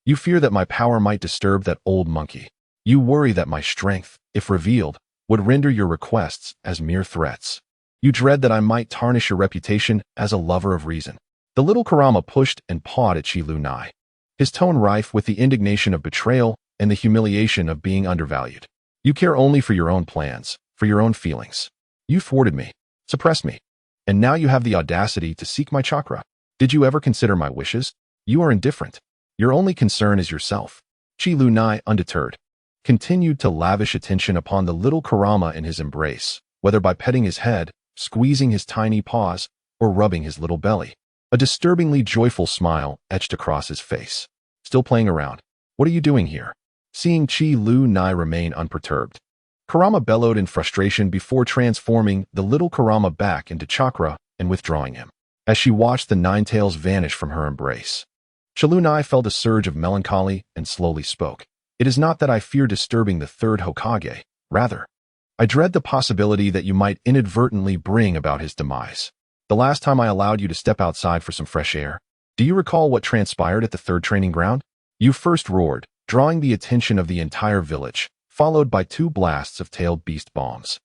You fear that my power might disturb that old monkey. You worry that my strength, if revealed, would render your requests as mere threats. You dread that I might tarnish your reputation as a lover of reason. The little Kurama pushed and pawed at Chi-Lu Nai, his tone rife with the indignation of betrayal and the humiliation of being undervalued. You care only for your own plans, for your own feelings. You thwarted me, suppressed me, and now you have the audacity to seek my chakra. Did you ever consider my wishes? You are indifferent. Your only concern is yourself. Chi-Lu Nai, undeterred, continued to lavish attention upon the little Kurama in his embrace, whether by petting his head, squeezing his tiny paws, or rubbing his little belly. A disturbingly joyful smile etched across his face. Still playing around. What are you doing here? Seeing Chi-Lu Nai remain unperturbed, Kurama bellowed in frustration before transforming the little Kurama back into chakra and withdrawing him. As she watched the 9 tails vanish from her embrace, Chi-Lu Nai felt a surge of melancholy and slowly spoke. It is not that I fear disturbing the 3rd Hokage. Rather, I dread the possibility that you might inadvertently bring about his demise. The last time I allowed you to step outside for some fresh air, do you recall what transpired at the 3rd training ground? You first roared, drawing the attention of the entire village, followed by 2 blasts of tailed beast bombs,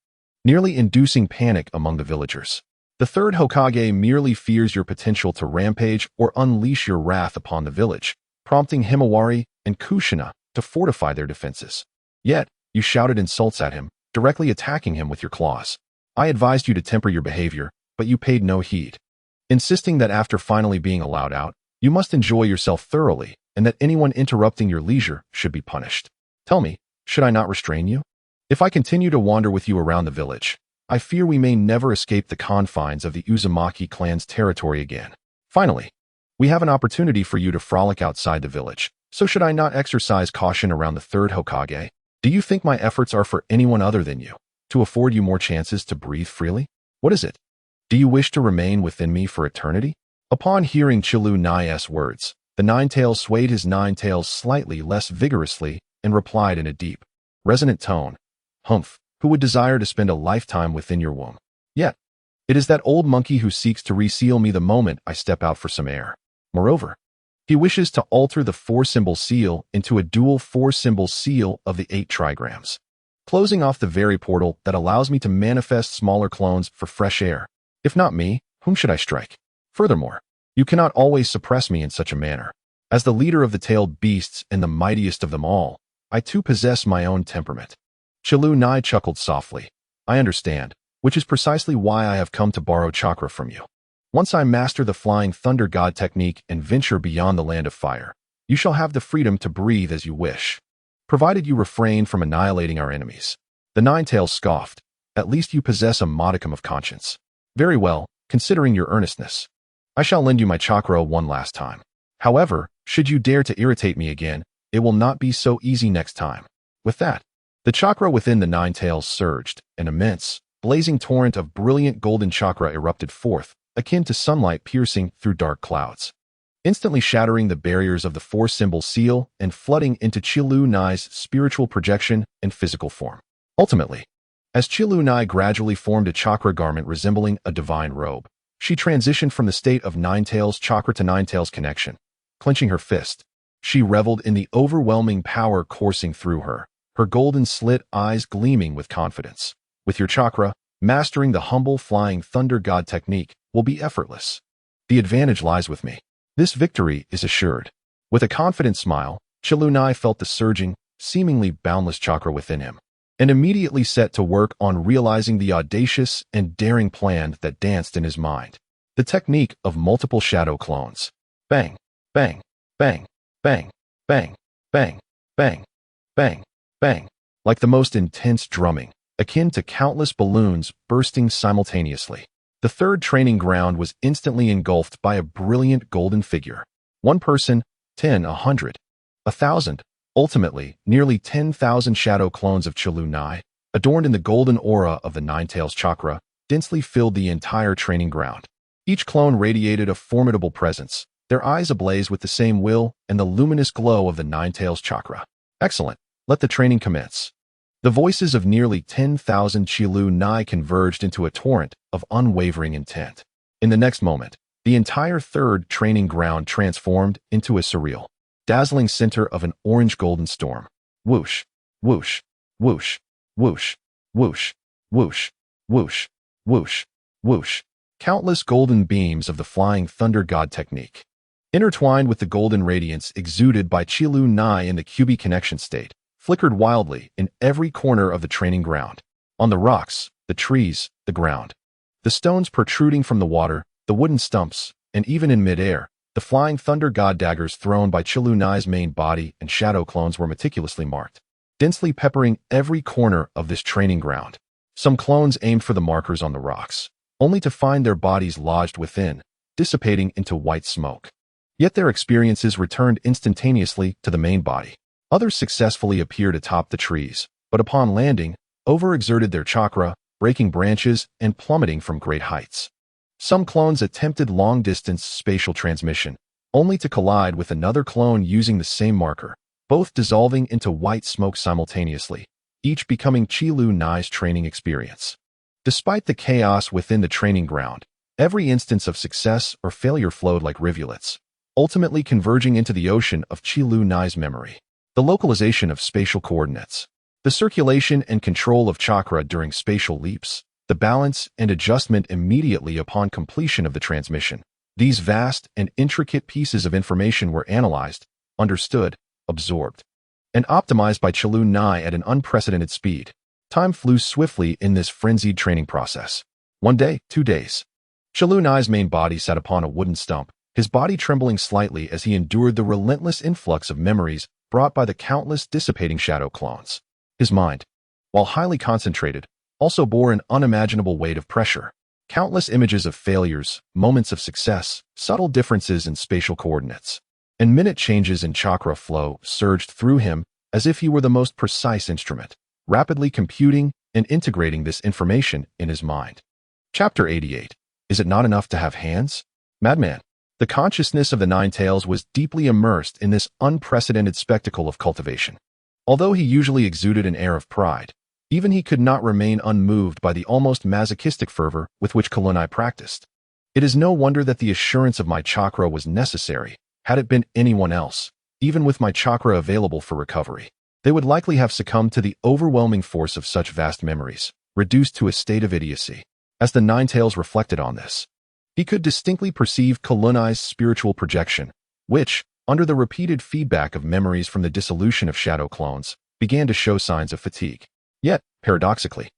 nearly inducing panic among the villagers. The 3rd Hokage merely fears your potential to rampage or unleash your wrath upon the village, prompting Himawari and Kushina to fortify their defenses. Yet, you shouted insults at him, directly attacking him with your claws. I advised you to temper your behavior, but you paid no heed, insisting that after finally being allowed out, you must enjoy yourself thoroughly and that anyone interrupting your leisure should be punished. Tell me, should I not restrain you? If I continue to wander with you around the village, I fear we may never escape the confines of the Uzumaki clan's territory again. Finally, we have an opportunity for you to frolic outside the village, so should I not exercise caution around the 3rd Hokage? Do you think my efforts are for anyone other than you, to afford you more chances to breathe freely? What is it? Do you wish to remain within me for eternity? Upon hearing Chi-Lu Nai's words, the 9 tails swayed his 9 tails slightly less vigorously and replied in a deep, resonant tone, "Humph, who would desire to spend a lifetime within your womb? Yet, it is that old monkey who seeks to reseal me the moment I step out for some air. Moreover, he wishes to alter the 4-symbol seal into a dual 4-symbol seal of the 8 trigrams, closing off the very portal that allows me to manifest smaller clones for fresh air. If not me, whom should I strike? Furthermore, you cannot always suppress me in such a manner. As the leader of the tailed beasts and the mightiest of them all, I too possess my own temperament." Chi-Lu Nai chuckled softly. "I understand, which is precisely why I have come to borrow chakra from you. Once I master the Flying Thunder God technique and venture beyond the Land of Fire, you shall have the freedom to breathe as you wish, provided you refrain from annihilating our enemies." The 9 tails scoffed. "At least you possess a modicum of conscience. Very well, considering your earnestness, I shall lend you my chakra one last time. However, should you dare to irritate me again, it will not be so easy next time." With that, the chakra within the 9 tails surged. An immense, blazing torrent of brilliant golden chakra erupted forth, akin to sunlight piercing through dark clouds, instantly shattering the barriers of the 4-symbol seal and flooding into Chi-Lu Nai's spiritual projection and physical form. Ultimately, as Chi-Lu Nai gradually formed a chakra garment resembling a divine robe, she transitioned from the state of 9 tails chakra to 9 tails connection. Clenching her fist, she reveled in the overwhelming power coursing through her, her golden slit eyes gleaming with confidence. With your chakra, mastering the humble Flying Thunder God technique will be effortless. The advantage lies with me. This victory is assured. With a confident smile, Chi-Lu Nai felt the surging, seemingly boundless chakra within him, and immediately set to work on realizing the audacious and daring plan that danced in his mind. The technique of multiple shadow clones. Bang, bang, bang, bang, bang, bang, bang, bang, bang, like the most intense drumming, akin to countless balloons bursting simultaneously. The 3rd training ground was instantly engulfed by a brilliant golden figure. 1 person, 10, 100, 1,000, ultimately, nearly 10,000 shadow clones of Chi-Lu Nai, adorned in the golden aura of the 9 tails chakra, densely filled the entire training ground. Each clone radiated a formidable presence, their eyes ablaze with the same will and the luminous glow of the Nine-Tails chakra. Excellent. Let the training commence. The voices of nearly 10,000 Qilu Nai converged into a torrent of unwavering intent. In the next moment, the entire third training ground transformed into a surreal, dazzling center of an orange-golden storm. Whoosh, whoosh, whoosh, whoosh, whoosh, whoosh, whoosh, whoosh, whoosh. Countless golden beams of the flying thunder god technique, intertwined with the golden radiance exuded by Qilu Nai in the QB connection state, flickered wildly in every corner of the training ground. On the rocks, the trees, the ground, the stones protruding from the water, the wooden stumps, and even in midair, the flying thunder god daggers thrown by Qilu Nai's main body and shadow clones were meticulously marked, densely peppering every corner of this training ground. Some clones aimed for the markers on the rocks, only to find their bodies lodged within, dissipating into white smoke. Yet their experiences returned instantaneously to the main body. Others successfully appeared atop the trees, but upon landing, overexerted their chakra, breaking branches and plummeting from great heights. Some clones attempted long-distance spatial transmission, only to collide with another clone using the same marker, both dissolving into white smoke simultaneously, each becoming Qilu Nai's training experience. Despite the chaos within the training ground, every instance of success or failure flowed like rivulets, ultimately converging into the ocean of Qilu Nai's memory. The localization of spatial coordinates, the circulation and control of chakra during spatial leaps, the balance and adjustment immediately upon completion of the transmission. These vast and intricate pieces of information were analyzed, understood, absorbed, and optimized by Qilu Nai at an unprecedented speed. Time flew swiftly in this frenzied training process. 1 day, 2 days. Qilu Nai's main body sat upon a wooden stump, his body trembling slightly as he endured the relentless influx of memories brought by the countless dissipating shadow clones. His mind, while highly concentrated, also bore an unimaginable weight of pressure. Countless images of failures, moments of success, subtle differences in spatial coordinates, and minute changes in chakra flow surged through him as if he were the most precise instrument, rapidly computing and integrating this information in his mind. Chapter 88. Is it not enough to have hands? Madman. The consciousness of the Nine-Tails was deeply immersed in this unprecedented spectacle of cultivation. Although he usually exuded an air of pride, even he could not remain unmoved by the almost masochistic fervor with which Qilu Nai practiced. It is no wonder that the assurance of my chakra was necessary. Had it been anyone else, even with my chakra available for recovery, they would likely have succumbed to the overwhelming force of such vast memories, reduced to a state of idiocy. As the Nine-Tails reflected on this, he could distinctly perceive Qilu Nai's spiritual projection, which, under the repeated feedback of memories from the dissolution of shadow clones, began to show signs of fatigue. Yet, paradoxically,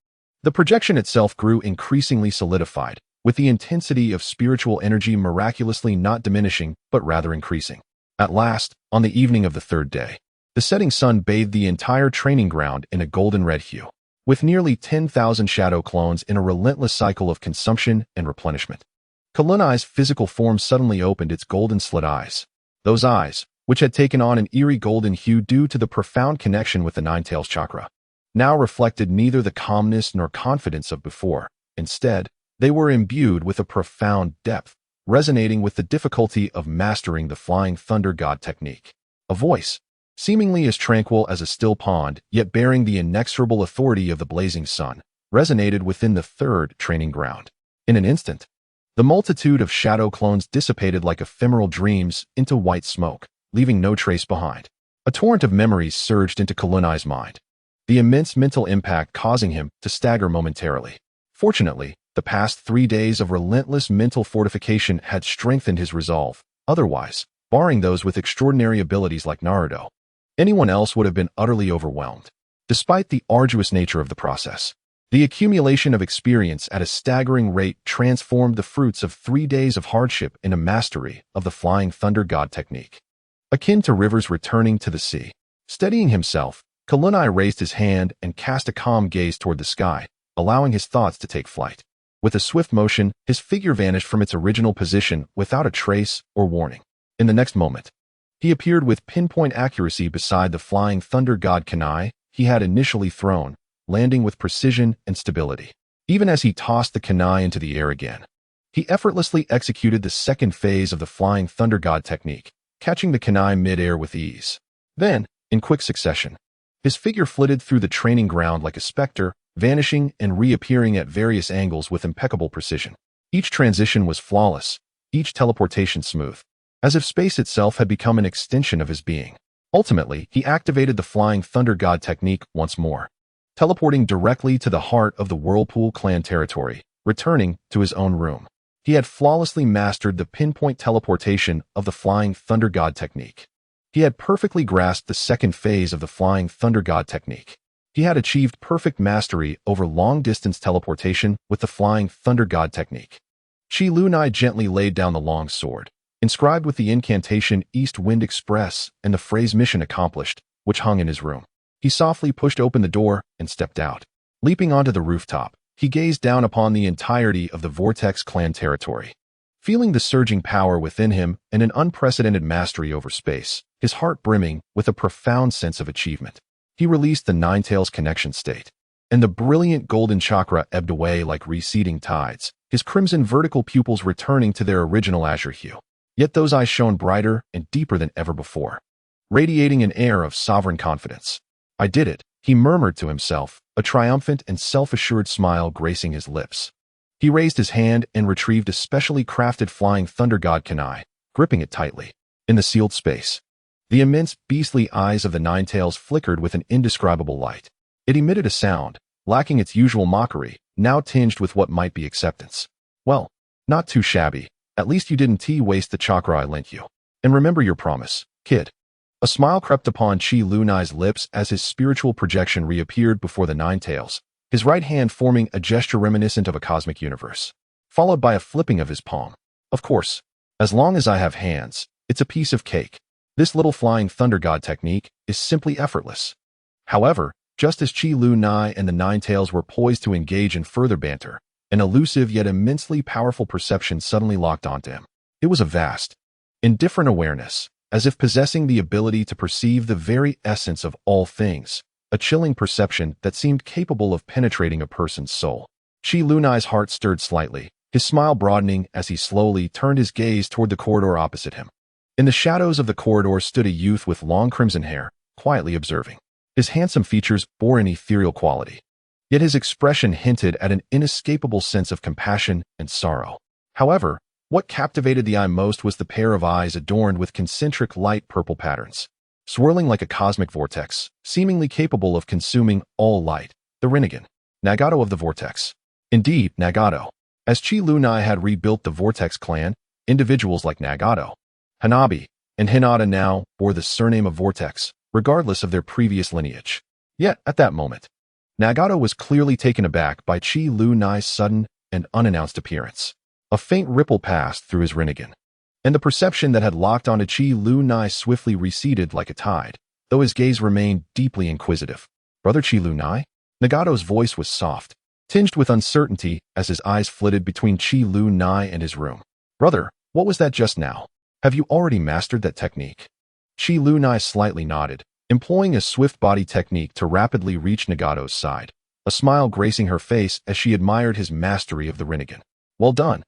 the projection itself grew increasingly solidified, with the intensity of spiritual energy miraculously not diminishing but rather increasing. At last, on the evening of the third day, the setting sun bathed the entire training ground in a golden red hue, with nearly 10,000 shadow clones in a relentless cycle of consumption and replenishment. Qilu Nai's physical form suddenly opened its golden slit eyes. Those eyes, which had taken on an eerie golden hue due to the profound connection with the Nine-Tails chakra, now reflected neither the calmness nor confidence of before. Instead, they were imbued with a profound depth, resonating with the difficulty of mastering the flying thunder god technique. A voice, seemingly as tranquil as a still pond, yet bearing the inexorable authority of the blazing sun, resonated within the third training ground. In an instant, the multitude of shadow clones dissipated like ephemeral dreams into white smoke, leaving no trace behind. A torrent of memories surged into Qilu Nai's mind, the immense mental impact causing him to stagger momentarily. Fortunately, the past 3 days of relentless mental fortification had strengthened his resolve. Otherwise, barring those with extraordinary abilities like Naruto, anyone else would have been utterly overwhelmed. Despite the arduous nature of the process, the accumulation of experience at a staggering rate transformed the fruits of 3 days of hardship into mastery of the flying thunder god technique. Akin to rivers returning to the sea. Steadying himself, Qilu Nai raised his hand and cast a calm gaze toward the sky, allowing his thoughts to take flight. With a swift motion, his figure vanished from its original position without a trace or warning. In the next moment, he appeared with pinpoint accuracy beside the flying thunder god kunai he had initially thrown, landing with precision and stability. even as he tossed the kunai into the air again. He effortlessly executed the second phase of the Flying Thunder God technique, catching the kunai mid-air with ease. Then, in quick succession, his figure flitted through the training ground like a specter, vanishing and reappearing at various angles with impeccable precision. Each transition was flawless, each teleportation smooth, as if space itself had become an extension of his being. Ultimately, he activated the Flying Thunder God technique once more, teleporting directly to the heart of the Whirlpool clan territory, returning to his own room. He had flawlessly mastered the pinpoint teleportation of the Flying Thunder God technique. He had perfectly grasped the second phase of the Flying Thunder God technique. He had achieved perfect mastery over long-distance teleportation with the Flying Thunder God technique. Chi Lunai gently laid down the long sword, inscribed with the incantation East Wind Express and the phrase Mission Accomplished, which hung in his room. He softly pushed open the door and stepped out. Leaping onto the rooftop, he gazed down upon the entirety of the Vortex clan territory. Feeling the surging power within him and an unprecedented mastery over space, his heart brimming with a profound sense of achievement, he released the Ninetales connection state, and the brilliant golden chakra ebbed away like receding tides, his crimson vertical pupils returning to their original azure hue. Yet those eyes shone brighter and deeper than ever before, radiating an air of sovereign confidence. "I did it," he murmured to himself, a triumphant and self-assured smile gracing his lips. He raised his hand and retrieved a specially crafted Flying Thunder God kunai, gripping it tightly. In the sealed space, the immense beastly eyes of the Ninetales flickered with an indescribable light. It emitted a sound, lacking its usual mockery, now tinged with what might be acceptance. "Well, not too shabby. At least you didn't waste the chakra I lent you. And remember your promise, kid." A smile crept upon Chi Lunai's lips as his spiritual projection reappeared before the Ninetales, his right hand forming a gesture reminiscent of a cosmic universe, followed by a flipping of his palm. "Of course, as long as I have hands, it's a piece of cake. This little Flying Thunder God technique is simply effortless." However, just as Chi Lunai and the Ninetales were poised to engage in further banter, an elusive yet immensely powerful perception suddenly locked onto him. It was a vast, indifferent awareness, as if possessing the ability to perceive the very essence of all things, a chilling perception that seemed capable of penetrating a person's soul. Chi Lunai's heart stirred slightly, his smile broadening as he slowly turned his gaze toward the corridor opposite him. In the shadows of the corridor stood a youth with long crimson hair, quietly observing. His handsome features bore an ethereal quality, yet his expression hinted at an inescapable sense of compassion and sorrow. However, what captivated the eye most was the pair of eyes adorned with concentric light purple patterns, swirling like a cosmic vortex, seemingly capable of consuming all light. The Rinnegan, Nagato of the Vortex. Indeed, Nagato. As Chi Lunai had rebuilt the Vortex clan, individuals like Nagato, Hanabi, and Hinata now bore the surname of Vortex, regardless of their previous lineage. Yet, at that moment, Nagato was clearly taken aback by Chi Lunai's sudden and unannounced appearance. A faint ripple passed through his Rinnegan, and the perception that had locked onto Chi Lunai swiftly receded like a tide, though his gaze remained deeply inquisitive. "Brother Chi Lunai?" Nagato's voice was soft, tinged with uncertainty as his eyes flitted between Chi Lunai and his room. "Brother, what was that just now? Have you already mastered that technique?" Chi Lunai slightly nodded, employing a swift body technique to rapidly reach Nagato's side, a smile gracing her face as she admired his mastery of the Rinnegan. "Well done,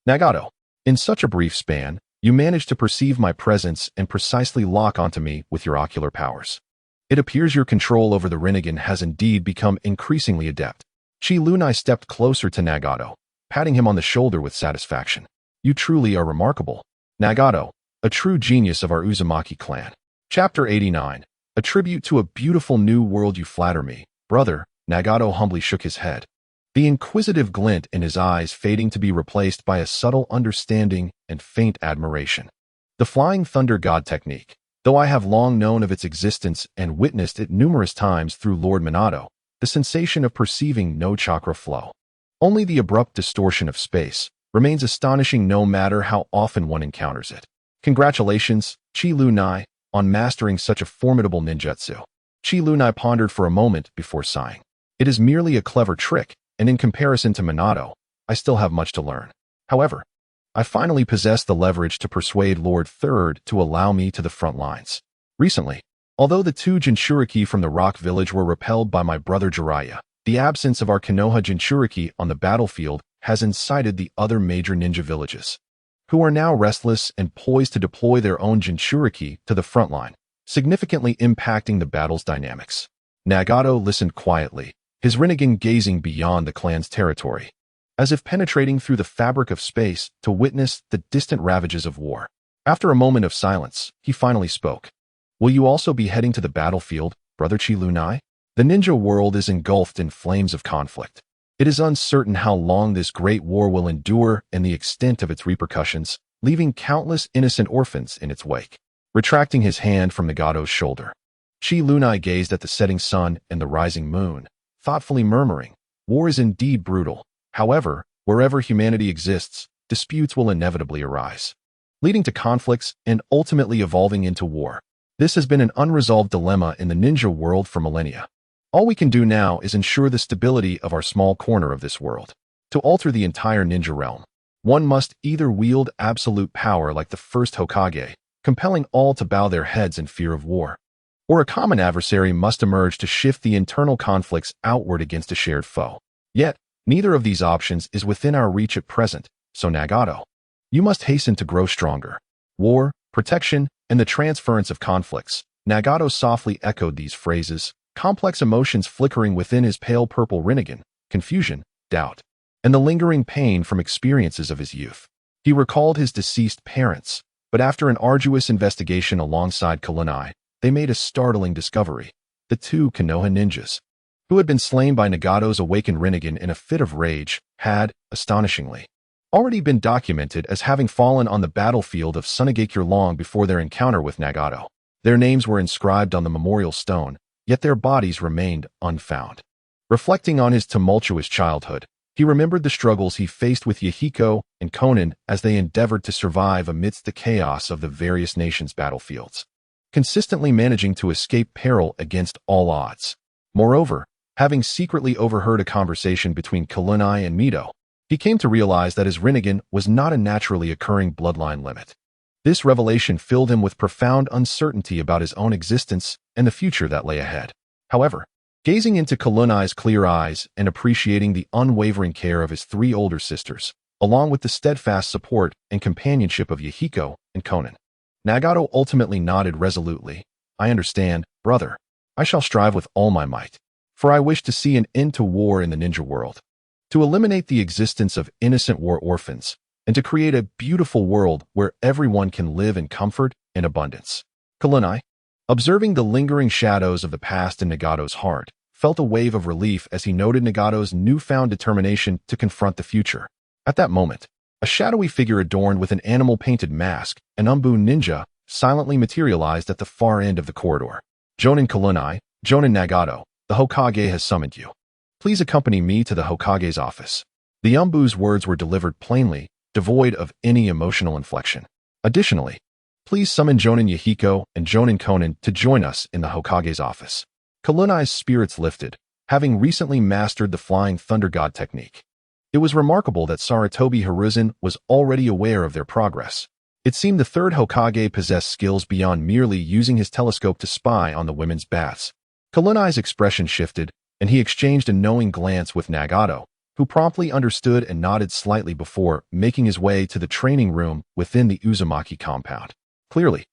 Nagato. In such a brief span, you managed to perceive my presence and precisely lock onto me with your ocular powers. It appears your control over the Rinnegan has indeed become increasingly adept." Chi Lunai stepped closer to Nagato, patting him on the shoulder with satisfaction. "You truly are remarkable, Nagato, a true genius of our Uzumaki clan." Chapter 89. A tribute to a beautiful new world. "You flatter me, brother." Nagato humbly shook his head, the inquisitive glint in his eyes fading to be replaced by a subtle understanding and faint admiration. "The Flying Thunder God technique, though I have long known of its existence and witnessed it numerous times through Lord Minato, the sensation of perceiving no chakra flow, only the abrupt distortion of space, remains astonishing no matter how often one encounters it. Congratulations, Chi Lunai, on mastering such a formidable ninjutsu." Chi Lunai pondered for a moment before sighing. "It is merely a clever trick, and in comparison to Minato, I still have much to learn. However, I finally possess the leverage to persuade Lord Third to allow me to the front lines. Recently, although the two Jinchūriki from the Rock Village were repelled by my brother Jiraiya, The absence of our Konoha Jinchūriki on the battlefield has incited the other major ninja villages, who are now restless and poised to deploy their own Jinchūriki to the front line, significantly impacting the battle's dynamics. Nagato listened quietly, his Rinnegan gazing beyond the clan's territory, as if penetrating through the fabric of space to witness the distant ravages of war. After a moment of silence, he finally spoke. "Will you also be heading to the battlefield, Brother Chi-Lunai? The ninja world is engulfed in flames of conflict. It is uncertain how long this great war will endure and the extent of its repercussions, leaving countless innocent orphans in its wake." Retracting his hand from Nagato's shoulder, Chi-Lunai gazed at the setting sun and the rising moon, thoughtfully murmuring, "War is indeed brutal. However, wherever humanity exists, disputes will inevitably arise, leading to conflicts and ultimately evolving into war. This has been an unresolved dilemma in the ninja world for millennia. All we can do now is ensure the stability of our small corner of this world. To alter the entire ninja realm, one must either wield absolute power like the first Hokage, compelling all to bow their heads in fear of war, or a common adversary must emerge to shift the internal conflicts outward against a shared foe. Yet, neither of these options is within our reach at present, so Nagato, you must hasten to grow stronger. War, protection, and the transference of conflicts." Nagato softly echoed these phrases, complex emotions flickering within his pale purple Rinnegan, confusion, doubt, and the lingering pain from experiences of his youth. He recalled his deceased parents, but after an arduous investigation alongside Kalunai, they made a startling discovery. The two Konoha ninjas, who had been slain by Nagato's awakened Rinnegan in a fit of rage, had, astonishingly, already been documented as having fallen on the battlefield of Sunagakure long before their encounter with Nagato. Their names were inscribed on the memorial stone, yet their bodies remained unfound. Reflecting on his tumultuous childhood, he remembered the struggles he faced with Yahiko and Konan as they endeavored to survive amidst the chaos of the various nations' battlefields, consistently managing to escape peril against all odds. Moreover, having secretly overheard a conversation between Kalunai and Mito, he came to realize that his Rinnegan was not a naturally occurring bloodline limit. This revelation filled him with profound uncertainty about his own existence and the future that lay ahead. However, gazing into Kalunai's clear eyes and appreciating the unwavering care of his three older sisters, along with the steadfast support and companionship of Yahiko and Konan, Nagato ultimately nodded resolutely. "I understand, brother. I shall strive with all my might, for I wish to see an end to war in the ninja world, to eliminate the existence of innocent war orphans, and to create a beautiful world where everyone can live in comfort and abundance." Kalunai, observing the lingering shadows of the past in Nagato's heart, felt a wave of relief as he noted Nagato's newfound determination to confront the future. At that moment, a shadowy figure adorned with an animal-painted mask, an Umbu ninja, silently materialized at the far end of the corridor. "Jonin Kalunai, Jonin Nagato, the Hokage has summoned you. Please accompany me to the Hokage's office." The Umbu's words were delivered plainly, devoid of any emotional inflection. "Additionally, please summon Jonin Yahiko and Jonin Konan to join us in the Hokage's office." Kalunai's spirits lifted, having recently mastered the Flying Thunder God technique. It was remarkable that Sarutobi Hiruzen was already aware of their progress. It seemed the third Hokage possessed skills beyond merely using his telescope to spy on the women's baths. Kalunai's expression shifted, and he exchanged a knowing glance with Nagato, who promptly understood and nodded slightly before making his way to the training room within the Uzumaki compound. Clearly,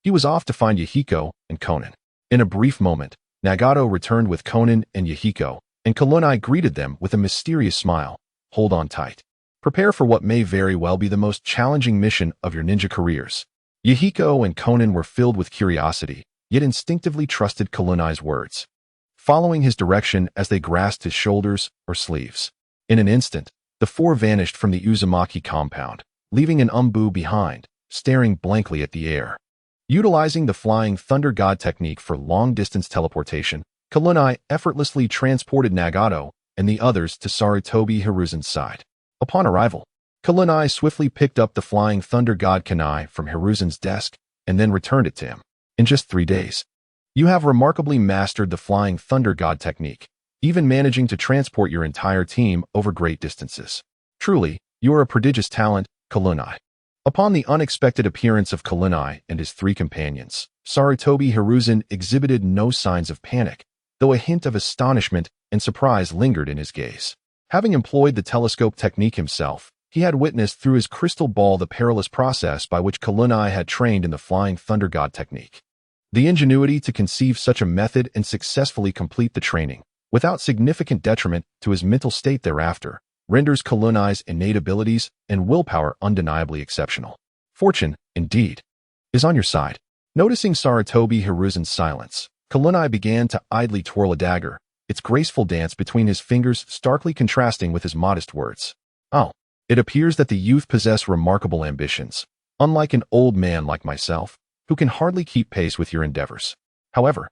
he was off to find Yahiko and Konan. In a brief moment, Nagato returned with Konan and Yahiko, and Kalunai greeted them with a mysterious smile. "Hold on tight. Prepare for what may very well be the most challenging mission of your ninja careers." Yahiko and Konan were filled with curiosity, yet instinctively trusted Kalunai's words, following his direction as they grasped his shoulders or sleeves. In an instant, the four vanished from the Uzumaki compound, leaving an Umbu behind, staring blankly at the air. Utilizing the Flying Thunder God technique for long-distance teleportation, Kalunai effortlessly transported Nagato and the others to Sarutobi Hiruzen's side. Upon arrival, Kalunai swiftly picked up the Flying Thunder God kunai from Hiruzen's desk and then returned it to him. "In just 3 days, you have remarkably mastered the Flying Thunder God technique, even managing to transport your entire team over great distances. Truly, you are a prodigious talent, Kalunai." Upon the unexpected appearance of Kalunai and his 3 companions, Sarutobi Hiruzen exhibited no signs of panic. though a hint of astonishment and surprise lingered in his gaze. Having employed the telescope technique himself, he had witnessed through his crystal ball the perilous process by which Kunai had trained in the Flying Thunder God technique. The ingenuity to conceive such a method and successfully complete the training, without significant detriment to his mental state thereafter, renders Kunai's innate abilities and willpower undeniably exceptional. Fortune, indeed, is on your side. Noticing Sarutobi Hiruzen's silence, Kunai began to idly twirl a dagger, its graceful dance between his fingers starkly contrasting with his modest words. Oh, it appears that the youth possess remarkable ambitions, unlike an old man like myself, who can hardly keep pace with your endeavors. However,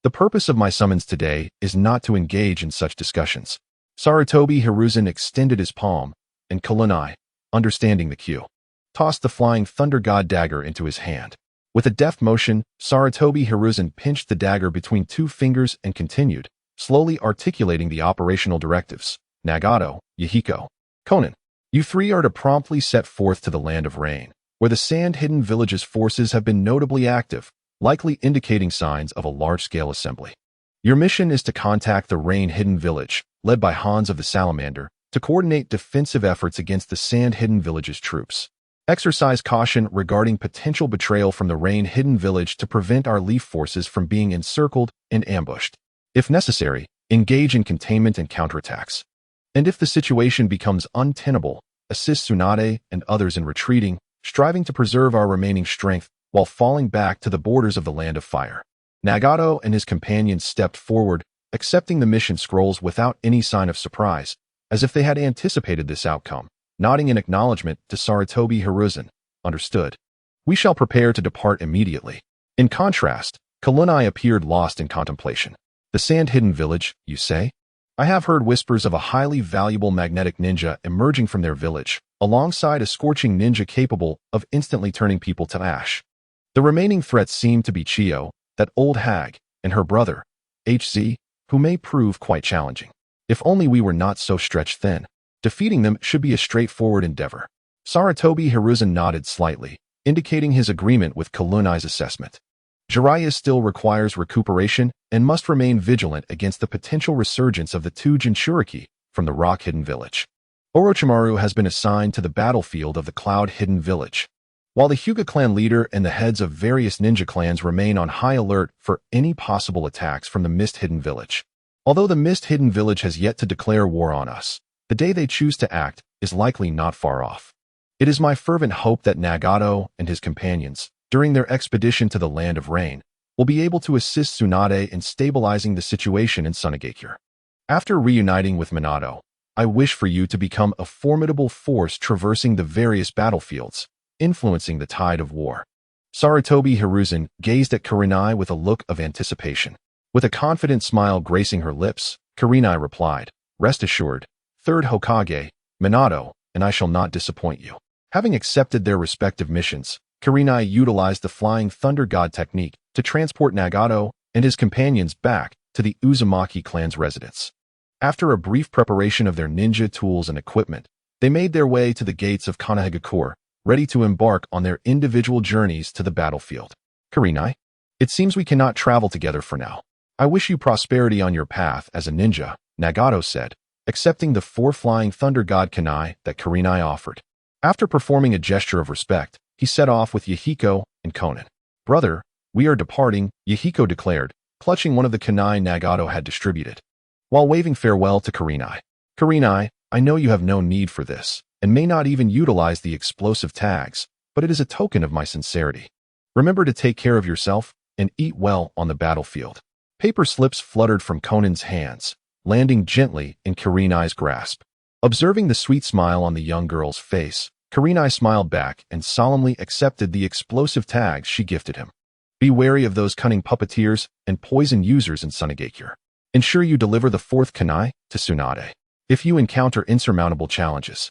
the purpose of my summons today is not to engage in such discussions. Sarutobi Hiruzen extended his palm, and Kunai, understanding the cue, tossed the Flying Thunder God dagger into his hand. With a deft motion, Sarutobi Hiruzen pinched the dagger between two fingers and continued, slowly articulating the operational directives. Nagato, Yahiko, Konan, you three are to promptly set forth to the Land of Rain, where the Sand-Hidden Village's forces have been notably active, likely indicating signs of a large-scale assembly. Your mission is to contact the Rain-Hidden Village, led by Hanzo of the Salamander, to coordinate defensive efforts against the Sand-Hidden Village's troops. Exercise caution regarding potential betrayal from the Rain-Hidden Village to prevent our Leaf forces from being encircled and ambushed. If necessary, engage in containment and counterattacks. And if the situation becomes untenable, assist Tsunade and others in retreating, striving to preserve our remaining strength while falling back to the borders of the Land of Fire. Nagato and his companions stepped forward, accepting the mission scrolls without any sign of surprise, as if they had anticipated this outcome, nodding in acknowledgement to Sarutobi Hiruzen. Understood. We shall prepare to depart immediately. In contrast, Kunai appeared lost in contemplation. The Sand-Hidden Village, you say? I have heard whispers of a highly valuable magnetic ninja emerging from their village, alongside a scorching ninja capable of instantly turning people to ash. The remaining threats seem to be Chiyo, that old hag, and her brother, HZ, who may prove quite challenging. If only we were not so stretched thin. Defeating them should be a straightforward endeavor. Sarutobi Hiruzen nodded slightly, indicating his agreement with Kunai's assessment. Jiraiya still requires recuperation and must remain vigilant against the potential resurgence of the two Jinchūriki from the rock-hidden village. Orochimaru has been assigned to the battlefield of the cloud-hidden village, while the Hyuga clan leader and the heads of various ninja clans remain on high alert for any possible attacks from the mist-hidden village. Although the mist-hidden village has yet to declare war on us, the day they choose to act is likely not far off. It is my fervent hope that Nagato and his companions, during their expedition to the Land of Rain, will be able to assist Tsunade in stabilizing the situation in Sunagakure. After reuniting with Minato, I wish for you to become a formidable force traversing the various battlefields, influencing the tide of war. Sarutobi Hiruzen gazed at Kunai with a look of anticipation. With a confident smile gracing her lips, Kunai replied, Rest assured, Third Hokage, Minato, and I shall not disappoint you. Having accepted their respective missions, Kunai utilized the Flying Thunder God technique to transport Nagato and his companions back to the Uzumaki clan's residence. After a brief preparation of their ninja tools and equipment, they made their way to the gates of Konoha, ready to embark on their individual journeys to the battlefield. Kunai, it seems we cannot travel together for now. I wish you prosperity on your path as a ninja, Nagato said, accepting the 4 Flying Thunder God kunai that Kunai offered. After performing a gesture of respect, he set off with Yahiko and Konan. Brother, we are departing, Yahiko declared, clutching one of the kunai Nagato had distributed, while waving farewell to Kunai. Kunai, I know you have no need for this, and may not even utilize the explosive tags, but it is a token of my sincerity. Remember to take care of yourself, and eat well on the battlefield. Paper slips fluttered from Conan's hands, landing gently in Kunai's grasp. Observing the sweet smile on the young girl's face, Kunai smiled back and solemnly accepted the explosive tags she gifted him. Be wary of those cunning puppeteers and poison users in Sunagakure. Ensure you deliver the 4th kunai to Tsunade if you encounter insurmountable challenges.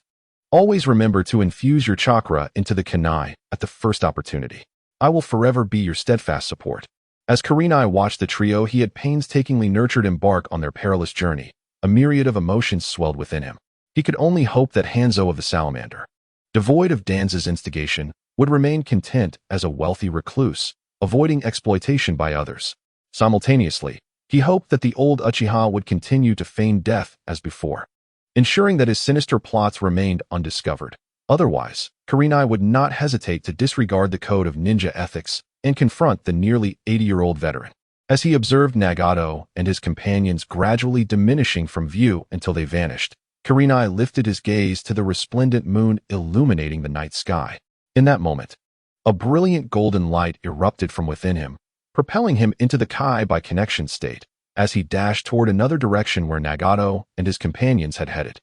Always remember to infuse your chakra into the kunai at the first opportunity. I will forever be your steadfast support. As Kunai watched the trio he had painstakingly nurtured embark on their perilous journey, a myriad of emotions swelled within him. He could only hope that Hanzo of the Salamander, devoid of Danzo's instigation, would remain content as a wealthy recluse, avoiding exploitation by others. Simultaneously, He hoped that the old Uchiha would continue to feign death as before, ensuring that his sinister plots remained undiscovered. Otherwise, Kurenai would not hesitate to disregard the code of ninja ethics and confront the nearly 80-year-old veteran. As he observed Nagato and his companions gradually diminishing from view until they vanished, Kurenai lifted his gaze to the resplendent moon illuminating the night sky. In that moment, a brilliant golden light erupted from within him, propelling him into the Kai by connection state, as he dashed toward another direction where Nagato and his companions had headed.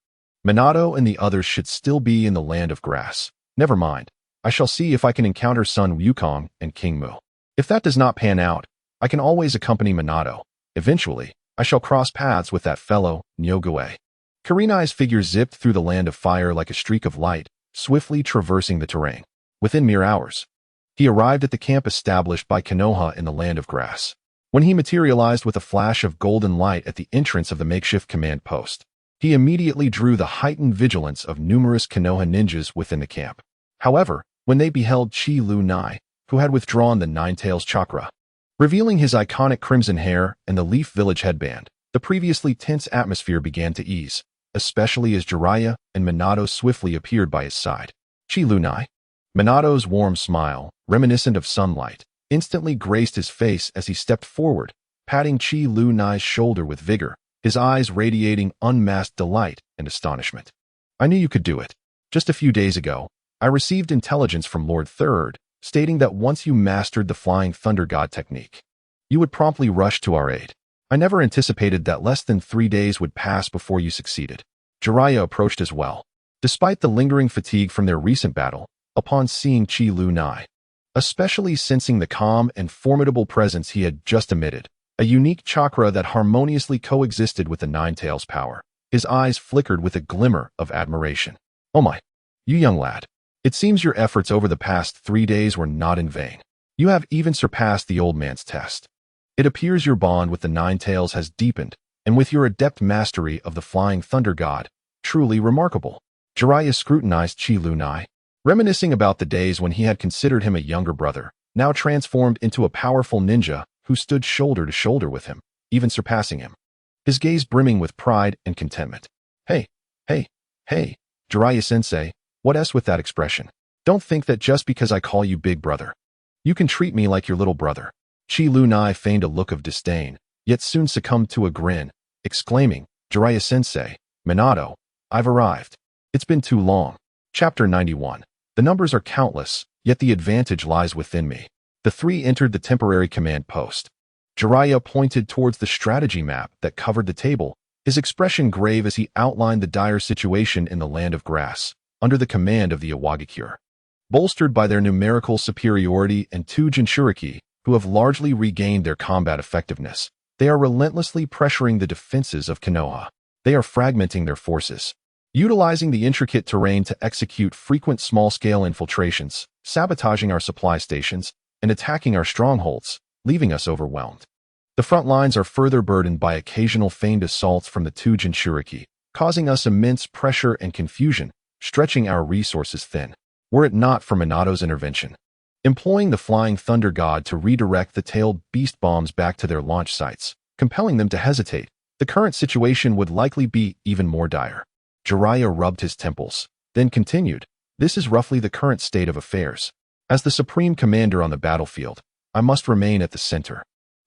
Minato and the others should still be in the land of grass. Never mind. I shall see if I can encounter Sun Wukong and King Mu. If that does not pan out, I can always accompany Minato. Eventually, I shall cross paths with that fellow, Nyogue. Kurenai's figure zipped through the land of fire like a streak of light, swiftly traversing the terrain. Within mere hours, he arrived at the camp established by Konoha in the land of grass. When he materialized with a flash of golden light at the entrance of the makeshift command post, he immediately drew the heightened vigilance of numerous Konoha ninjas within the camp. However, when they beheld Chi Lu Nai, who had withdrawn the Nine-Tails chakra, revealing his iconic crimson hair and the Leaf Village headband, the previously tense atmosphere began to ease, especially as Jiraiya and Minato swiftly appeared by his side. Chi Lu Nai? Minato's warm smile, reminiscent of sunlight, instantly graced his face as he stepped forward, patting Chi Lu Nai's shoulder with vigor, his eyes radiating unmasked delight and astonishment. I knew you could do it. Just a few days ago, I received intelligence from Lord Third, stating that once you mastered the Flying Thunder God technique, you would promptly rush to our aid. I never anticipated that less than 3 days would pass before you succeeded. Jiraiya approached as well. Despite the lingering fatigue from their recent battle, upon seeing Chi Lu Nai, especially sensing the calm and formidable presence he had just emitted, a unique chakra that harmoniously coexisted with the Nine-Tails power, his eyes flickered with a glimmer of admiration. Oh my, you young lad. It seems your efforts over the past 3 days were not in vain. You have even surpassed the old man's test. It appears your bond with the Nine-Tails has deepened, and with your adept mastery of the Flying Thunder God, truly remarkable. Jiraiya scrutinized Chi Lu Nai, reminiscing about the days when he had considered him a younger brother, now transformed into a powerful ninja who stood shoulder to shoulder with him, even surpassing him, his gaze brimming with pride and contentment. Hey, Jiraiya-sensei, what else with that expression? Don't think that just because I call you big brother, you can treat me like your little brother. Chi Lu Nai feigned a look of disdain, yet soon succumbed to a grin, exclaiming, Jiraiya-sensei, Minato, I've arrived. It's been too long. Chapter 91. The numbers are countless, yet the advantage lies within me. The three entered the temporary command post. Jiraiya pointed towards the strategy map that covered the table, his expression grave as he outlined the dire situation in the land of grass, under the command of the Iwagakure. Bolstered by their numerical superiority and 2 Jinchūriki, who have largely regained their combat effectiveness, they are relentlessly pressuring the defenses of Konoha. They are fragmenting their forces, utilizing the intricate terrain to execute frequent small-scale infiltrations, sabotaging our supply stations, and attacking our strongholds, leaving us overwhelmed. The front lines are further burdened by occasional feigned assaults from the 2 Jinchūriki, causing us immense pressure and confusion, stretching our resources thin. Were it not for Minato's intervention, employing the Flying Thunder God to redirect the tailed beast bombs back to their launch sites, compelling them to hesitate, the current situation would likely be even more dire. Jiraiya rubbed his temples, then continued, this is roughly the current state of affairs. As the supreme commander on the battlefield, I must remain at the center,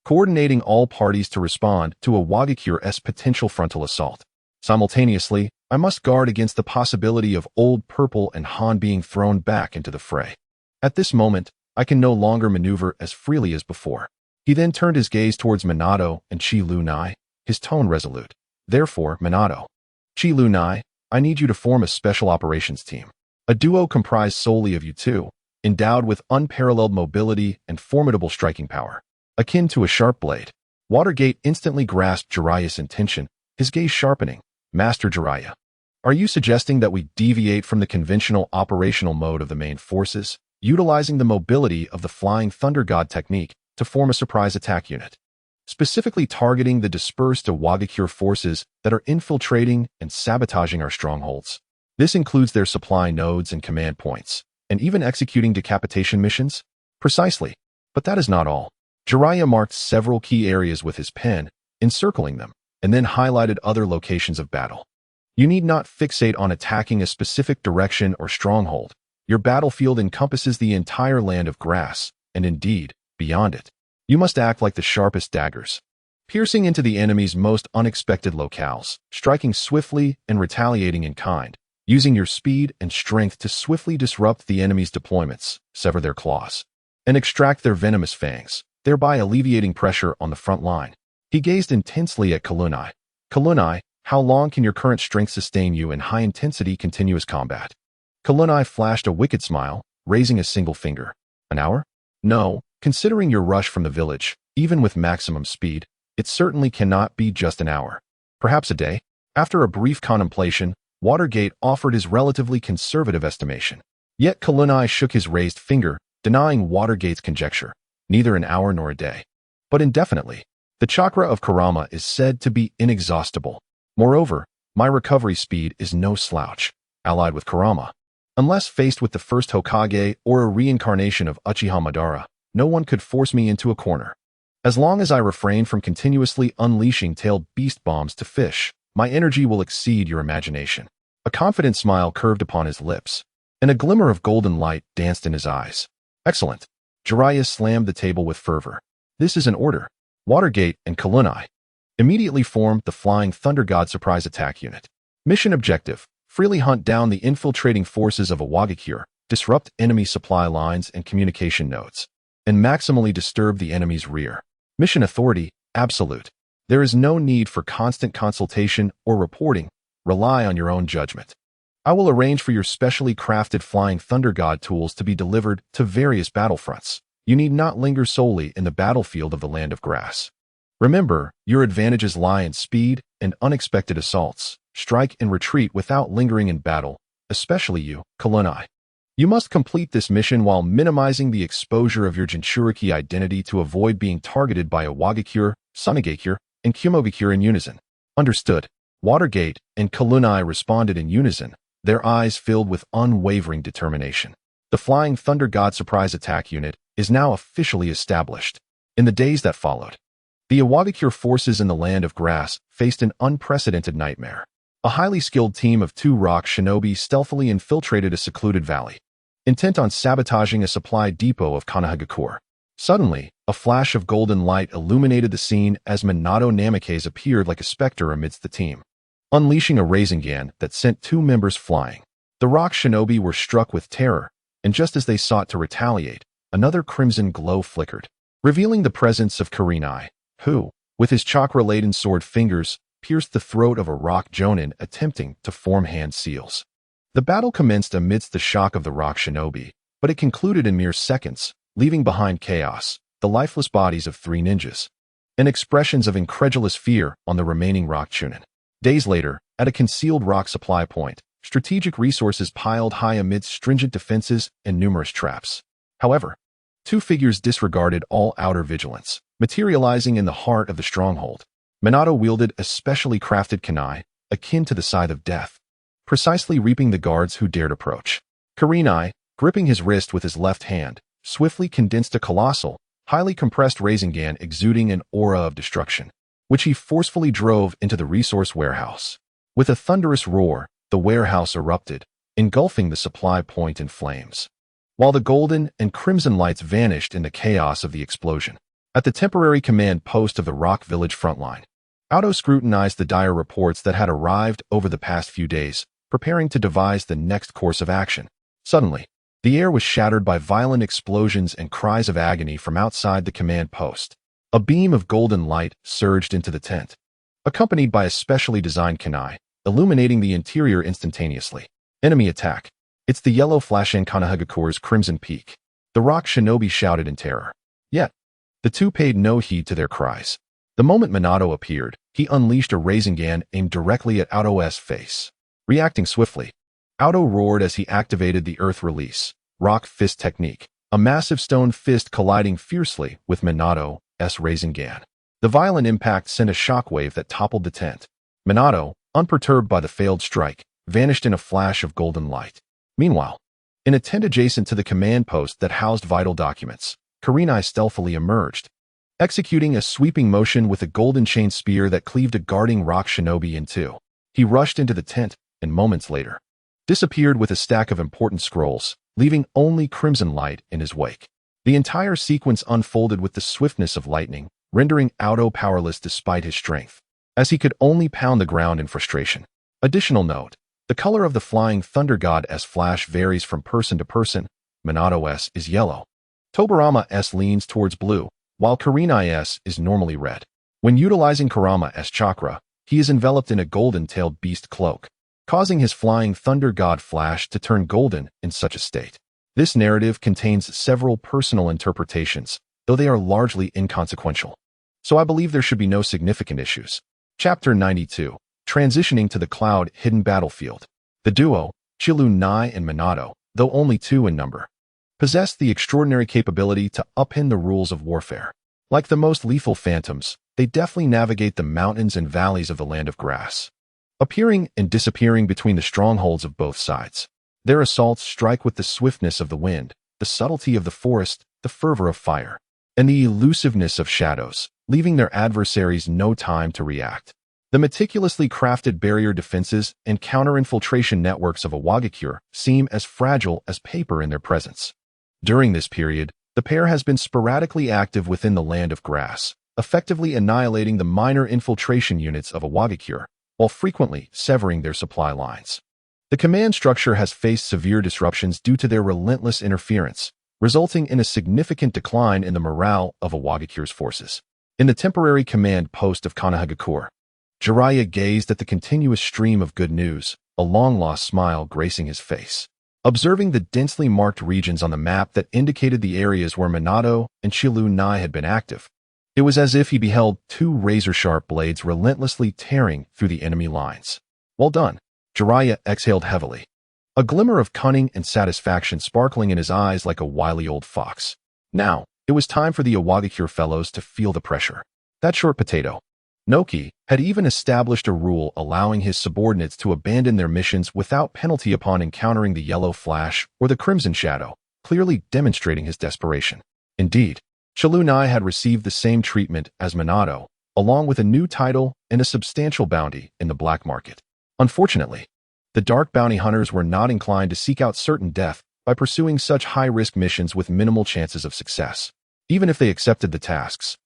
coordinating all parties to respond to a Wagakure's potential frontal assault. Simultaneously, I must guard against the possibility of Old Purple and Han being thrown back into the fray. At this moment, I can no longer maneuver as freely as before. He then turned his gaze towards Minato and Chi Lu Nai, his tone resolute. Therefore, Minato, Chi Lu Nai, I need you to form a special operations team. A duo comprised solely of you two, endowed with unparalleled mobility and formidable striking power. Akin to a sharp blade. Watergate instantly grasped Jiraiya's intention, his gaze sharpening. Master Jiraiya, are you suggesting that we deviate from the conventional operational mode of the main forces, utilizing the mobility of the Flying Thunder God technique to form a surprise attack unit, specifically targeting the dispersed Iwagakure forces that are infiltrating and sabotaging our strongholds? This includes their supply nodes and command points, and even executing decapitation missions? Precisely. But that is not all. Jiraiya marked several key areas with his pen, encircling them, and then highlighted other locations of battle. You need not fixate on attacking a specific direction or stronghold. Your battlefield encompasses the entire land of grass, and indeed, beyond it. You must act like the sharpest daggers, piercing into the enemy's most unexpected locales, striking swiftly and retaliating in kind, using your speed and strength to swiftly disrupt the enemy's deployments, sever their claws, and extract their venomous fangs, thereby alleviating pressure on the front line. He gazed intensely at Kalunai. Kalunai, how long can your current strength sustain you in high-intensity continuous combat? Kalunai flashed a wicked smile, raising a single finger. An hour? No, considering your rush from the village, even with maximum speed, it certainly cannot be just an hour. Perhaps a day? After a brief contemplation, Watergate offered his relatively conservative estimation. Yet Kalunai shook his raised finger, denying Watergate's conjecture. Neither an hour nor a day, but indefinitely. The chakra of Kurama is said to be inexhaustible. Moreover, my recovery speed is no slouch, allied with Kurama. Unless faced with the first Hokage or a reincarnation of Uchiha Madara, no one could force me into a corner. As long as I refrain from continuously unleashing tailed beast bombs to fish, my energy will exceed your imagination. A confident smile curved upon his lips, and a glimmer of golden light danced in his eyes. Excellent. Jiraiya slammed the table with fervor. This is an order. Watergate and Kalunai immediately formed the Flying Thunder God Surprise Attack Unit. Mission objective: freely hunt down the infiltrating forces of a Wagakure, disrupt enemy supply lines and communication nodes, and maximally disturb the enemy's rear. Mission authority: absolute. There is no need for constant consultation or reporting. Rely on your own judgment. I will arrange for your specially crafted Flying Thunder God tools to be delivered to various battlefronts. You need not linger solely in the battlefield of the Land of Grass. Remember, your advantages lie in speed and unexpected assaults. Strike and retreat without lingering in battle, especially you, Kalunai. You must complete this mission while minimizing the exposure of your Jinchūriki identity to avoid being targeted by a Wagakure, Sunagakure, and Kumogakure in unison. Understood. Watergate and Kalunai responded in unison, their eyes filled with unwavering determination. The Flying Thunder God Surprise Attack Unit is now officially established. In the days that followed, the Wagakure forces in the Land of Grass faced an unprecedented nightmare. A highly skilled team of 2 rock shinobi stealthily infiltrated a secluded valley, intent on sabotaging a supply depot of Konoha. Suddenly, a flash of golden light illuminated the scene as Minato Namikaze appeared like a specter amidst the team, unleashing a Rasengan that sent 2 members flying. The rock shinobi were struck with terror, and just as they sought to retaliate, another crimson glow flickered, revealing the presence of Kurinai, who, with his chakra-laden sword fingers, pierced the throat of a rock jonin attempting to form hand seals. The battle commenced amidst the shock of the rock shinobi, but it concluded in mere seconds, leaving behind chaos, the lifeless bodies of 3 ninjas, and expressions of incredulous fear on the remaining rock chunin. Days later, at a concealed rock supply point, strategic resources piled high amidst stringent defenses and numerous traps. However, 2 figures disregarded all outer vigilance, materializing in the heart of the stronghold. Minato wielded a specially crafted kunai, akin to the scythe of death, precisely reaping the guards who dared approach. Kurinai, gripping his wrist with his left hand, swiftly condensed a colossal, highly compressed Rasengan exuding an aura of destruction, which he forcefully drove into the resource warehouse. With a thunderous roar, the warehouse erupted, engulfing the supply point in flames, while the golden and crimson lights vanished in the chaos of the explosion. At the temporary command post of the Rock Village frontline, Auto scrutinized the dire reports that had arrived over the past few days, preparing to devise the next course of action. Suddenly, the air was shattered by violent explosions and cries of agony from outside the command post. A beam of golden light surged into the tent, accompanied by a specially designed kunai, illuminating the interior instantaneously. Enemy attack. It's the yellow flashing Konohagakure's crimson peak. The rock shinobi shouted in terror. Yet, the 2 paid no heed to their cries. The moment Minato appeared, he unleashed a Rasengan aimed directly at Auto's face. Reacting swiftly, Auto roared as he activated the Earth Release, Rock Fist technique, a massive stone fist colliding fiercely with Minato's Rasengan. The violent impact sent a shockwave that toppled the tent. Minato, unperturbed by the failed strike, vanished in a flash of golden light. Meanwhile, in a tent adjacent to the command post that housed vital documents, Kurinai stealthily emerged. executing a sweeping motion with a golden chain spear that cleaved a guarding rock shinobi in two. He rushed into the tent, and moments later, disappeared with a stack of important scrolls, leaving only crimson light in his wake. The entire sequence unfolded with the swiftness of lightning, rendering Auto powerless despite his strength, as he could only pound the ground in frustration. Additional note, the color of the flying thunder god's flash varies from person to person. Minato's is yellow. Tobirama's leans towards blue, while Kurena's is normally red. When utilizing Kurama's chakra, he is enveloped in a golden-tailed beast cloak, causing his flying thunder god flash to turn golden in such a state. This narrative contains several personal interpretations, though they are largely inconsequential. So I believe there should be no significant issues. Chapter 92. Transitioning to the cloud-hidden battlefield. The duo, Chilunai and Minato, though only two in number, possessed the extraordinary capability to upend the rules of warfare. Like the most lethal phantoms, they deftly navigate the mountains and valleys of the land of grass, appearing and disappearing between the strongholds of both sides. Their assaults strike with the swiftness of the wind, the subtlety of the forest, the fervor of fire, and the elusiveness of shadows, leaving their adversaries no time to react. The meticulously crafted barrier defenses and counter-infiltration networks of Awagakure seem as fragile as paper in their presence. During this period, the pair has been sporadically active within the land of grass, effectively annihilating the minor infiltration units of Awagakure, while frequently severing their supply lines. The command structure has faced severe disruptions due to their relentless interference, resulting in a significant decline in the morale of Awagakure's forces. In the temporary command post of Konoha, Jiraiya gazed at the continuous stream of good news, a long-lost smile gracing his face. Observing the densely marked regions on the map that indicated the areas where Minato and Chilunai had been active, it was as if he beheld two razor-sharp blades relentlessly tearing through the enemy lines. Well done. Jiraiya exhaled heavily, a glimmer of cunning and satisfaction sparkling in his eyes like a wily old fox. Now, it was time for the Awagakure fellows to feel the pressure. That short potato, Noki, had even established a rule allowing his subordinates to abandon their missions without penalty upon encountering the yellow flash or the crimson shadow, clearly demonstrating his desperation. Indeed, Chilunai had received the same treatment as Minato, along with a new title and a substantial bounty in the black market. Unfortunately, the dark bounty hunters were not inclined to seek out certain death by pursuing such high-risk missions with minimal chances of success, even if they accepted the tasks.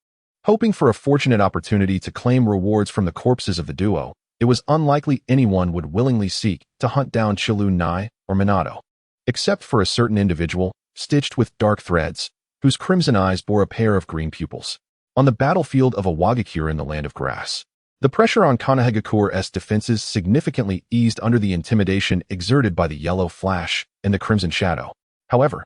Hoping for a fortunate opportunity to claim rewards from the corpses of the duo, it was unlikely anyone would willingly seek to hunt down Chilunai or Minato, except for a certain individual, stitched with dark threads, whose crimson eyes bore a pair of green pupils. On the battlefield of Awagakure in the land of grass, the pressure on Konohagakure's defenses significantly eased under the intimidation exerted by the yellow flash and the crimson shadow. However,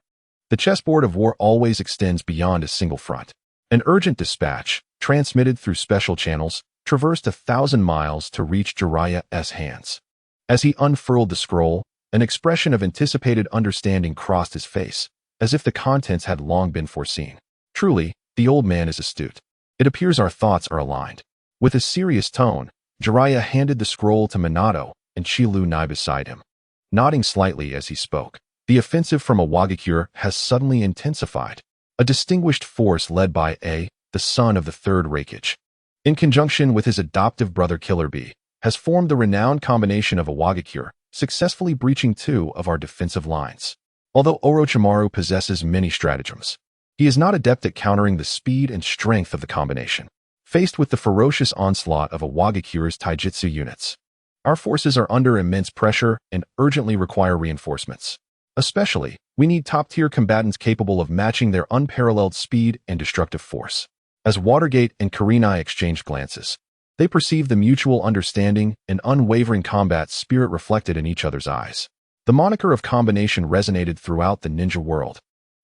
the chessboard of war always extends beyond a single front. An urgent dispatch, transmitted through special channels, traversed 1,000 miles to reach Jiraiya's hands. As he unfurled the scroll, an expression of anticipated understanding crossed his face, as if the contents had long been foreseen. Truly, the old man is astute. It appears our thoughts are aligned. With a serious tone, Jiraiya handed the scroll to Minato and Chilunai beside him. Nodding slightly as he spoke, the offensive from Awagakure has suddenly intensified. A distinguished force led by A, the son of the third Reikage, in conjunction with his adoptive brother Killer B, has formed the renowned combination of Awagakure, successfully breaching two of our defensive lines. Although Orochimaru possesses many stratagems, he is not adept at countering the speed and strength of the combination. Faced with the ferocious onslaught of Awagakure's taijutsu units, our forces are under immense pressure and urgently require reinforcements. Especially, we need top-tier combatants capable of matching their unparalleled speed and destructive force. As Watergate and Kurenai exchanged glances, they perceived the mutual understanding and unwavering combat spirit reflected in each other's eyes. The moniker of combination resonated throughout the ninja world,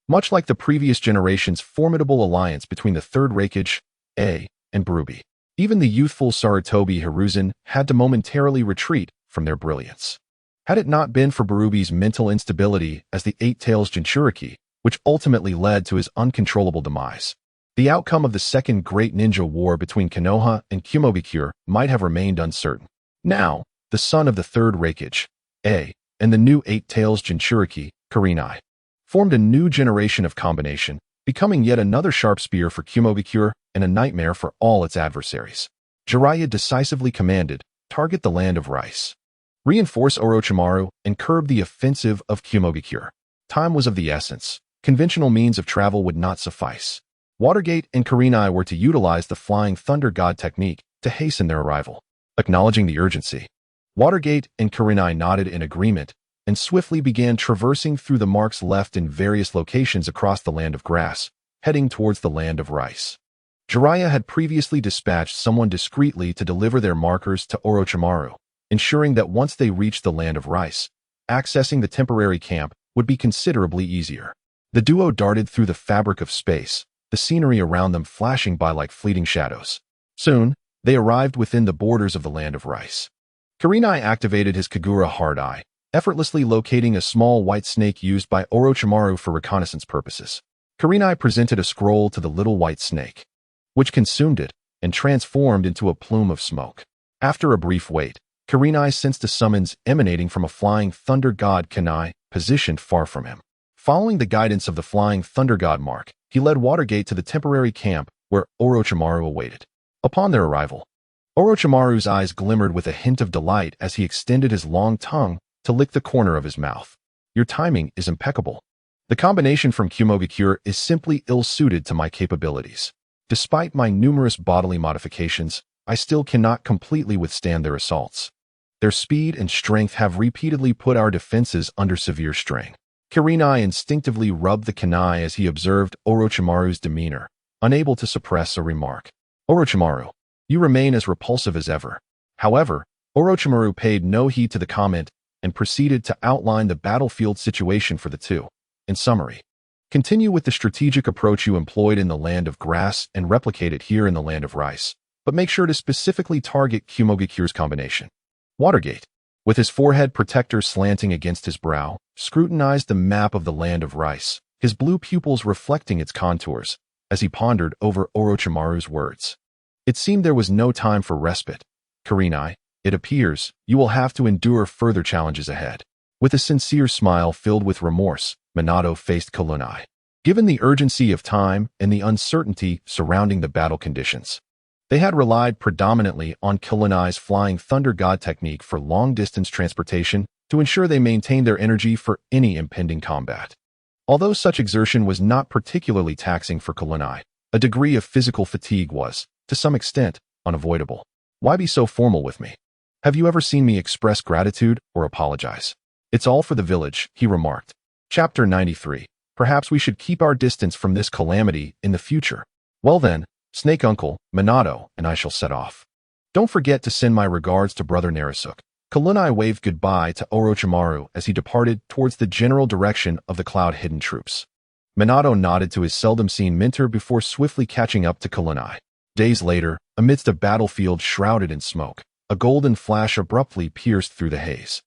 much like the previous generation's formidable alliance between the Third Reikage, A, and Barubi. Even the youthful Sarutobi Hiruzen had to momentarily retreat from their brilliance. Had it not been for Barubi's mental instability as the Eight Tails Jinchūriki, which ultimately led to his uncontrollable demise, the outcome of the Second Great Ninja War between Konoha and Kumogakure might have remained uncertain. Now, the son of the Third Reikage, A, and the new Eight Tails Jinchūriki, Kurenai, formed a new generation of combination, becoming yet another sharp spear for Kumogakure and a nightmare for all its adversaries. Jiraiya decisively commanded, target the land of rice. Reinforce Orochimaru and curb the offensive of Kumogakure. Time was of the essence. Conventional means of travel would not suffice. Watergate and Kurenai were to utilize the Flying Thunder God technique to hasten their arrival. Acknowledging the urgency, Watergate and Kurenai nodded in agreement and swiftly began traversing through the marks left in various locations across the land of grass, heading towards the land of rice. Jiraiya had previously dispatched someone discreetly to deliver their markers to Orochimaru, ensuring that once they reached the land of rice, accessing the temporary camp would be considerably easier. The duo darted through the fabric of space, the scenery around them flashing by like fleeting shadows. Soon, they arrived within the borders of the land of rice. Kurenai activated his Kagura Hard Eye, effortlessly locating a small white snake used by Orochimaru for reconnaissance purposes. Kurenai presented a scroll to the little white snake, which consumed it and transformed into a plume of smoke. After a brief wait, Kurenai sensed a summons emanating from a Flying Thunder God Kunai, positioned far from him. Following the guidance of the Flying Thunder God mark, he led Watergate to the temporary camp where Orochimaru awaited. Upon their arrival, Orochimaru's eyes glimmered with a hint of delight as he extended his long tongue to lick the corner of his mouth. Your timing is impeccable. The combination from Kumogakure is simply ill-suited to my capabilities. Despite my numerous bodily modifications, I still cannot completely withstand their assaults. Their speed and strength have repeatedly put our defenses under severe strain. Kurenai instinctively rubbed the kunai as he observed Orochimaru's demeanor, unable to suppress a remark. Orochimaru, you remain as repulsive as ever. However, Orochimaru paid no heed to the comment and proceeded to outline the battlefield situation for the two. In summary, continue with the strategic approach you employed in the land of grass and replicate it here in the land of rice, but make sure to specifically target Kumogakure's combination. Watergate, with his forehead protector slanting against his brow, scrutinized the map of the land of rice, his blue pupils reflecting its contours, as he pondered over Orochimaru's words. It seemed there was no time for respite. Kurenai, it appears you will have to endure further challenges ahead. With a sincere smile filled with remorse, Minato faced Kurenai. Given the urgency of time and the uncertainty surrounding the battle conditions, they had relied predominantly on Kurenai's Flying Thunder God technique for long-distance transportation to ensure they maintained their energy for any impending combat. Although such exertion was not particularly taxing for Kurenai, a degree of physical fatigue was, to some extent, unavoidable. Why be so formal with me? Have you ever seen me express gratitude or apologize? It's all for the village, he remarked. Chapter 93. Perhaps we should keep our distance from this calamity in the future. Well then, Snake Uncle, Minato, and I shall set off. Don't forget to send my regards to Brother Narusuke. Kurenai waved goodbye to Orochimaru as he departed towards the general direction of the cloud-hidden troops. Minato nodded to his seldom-seen mentor before swiftly catching up to Kurenai. Days later, amidst a battlefield shrouded in smoke, a golden flash abruptly pierced through the haze.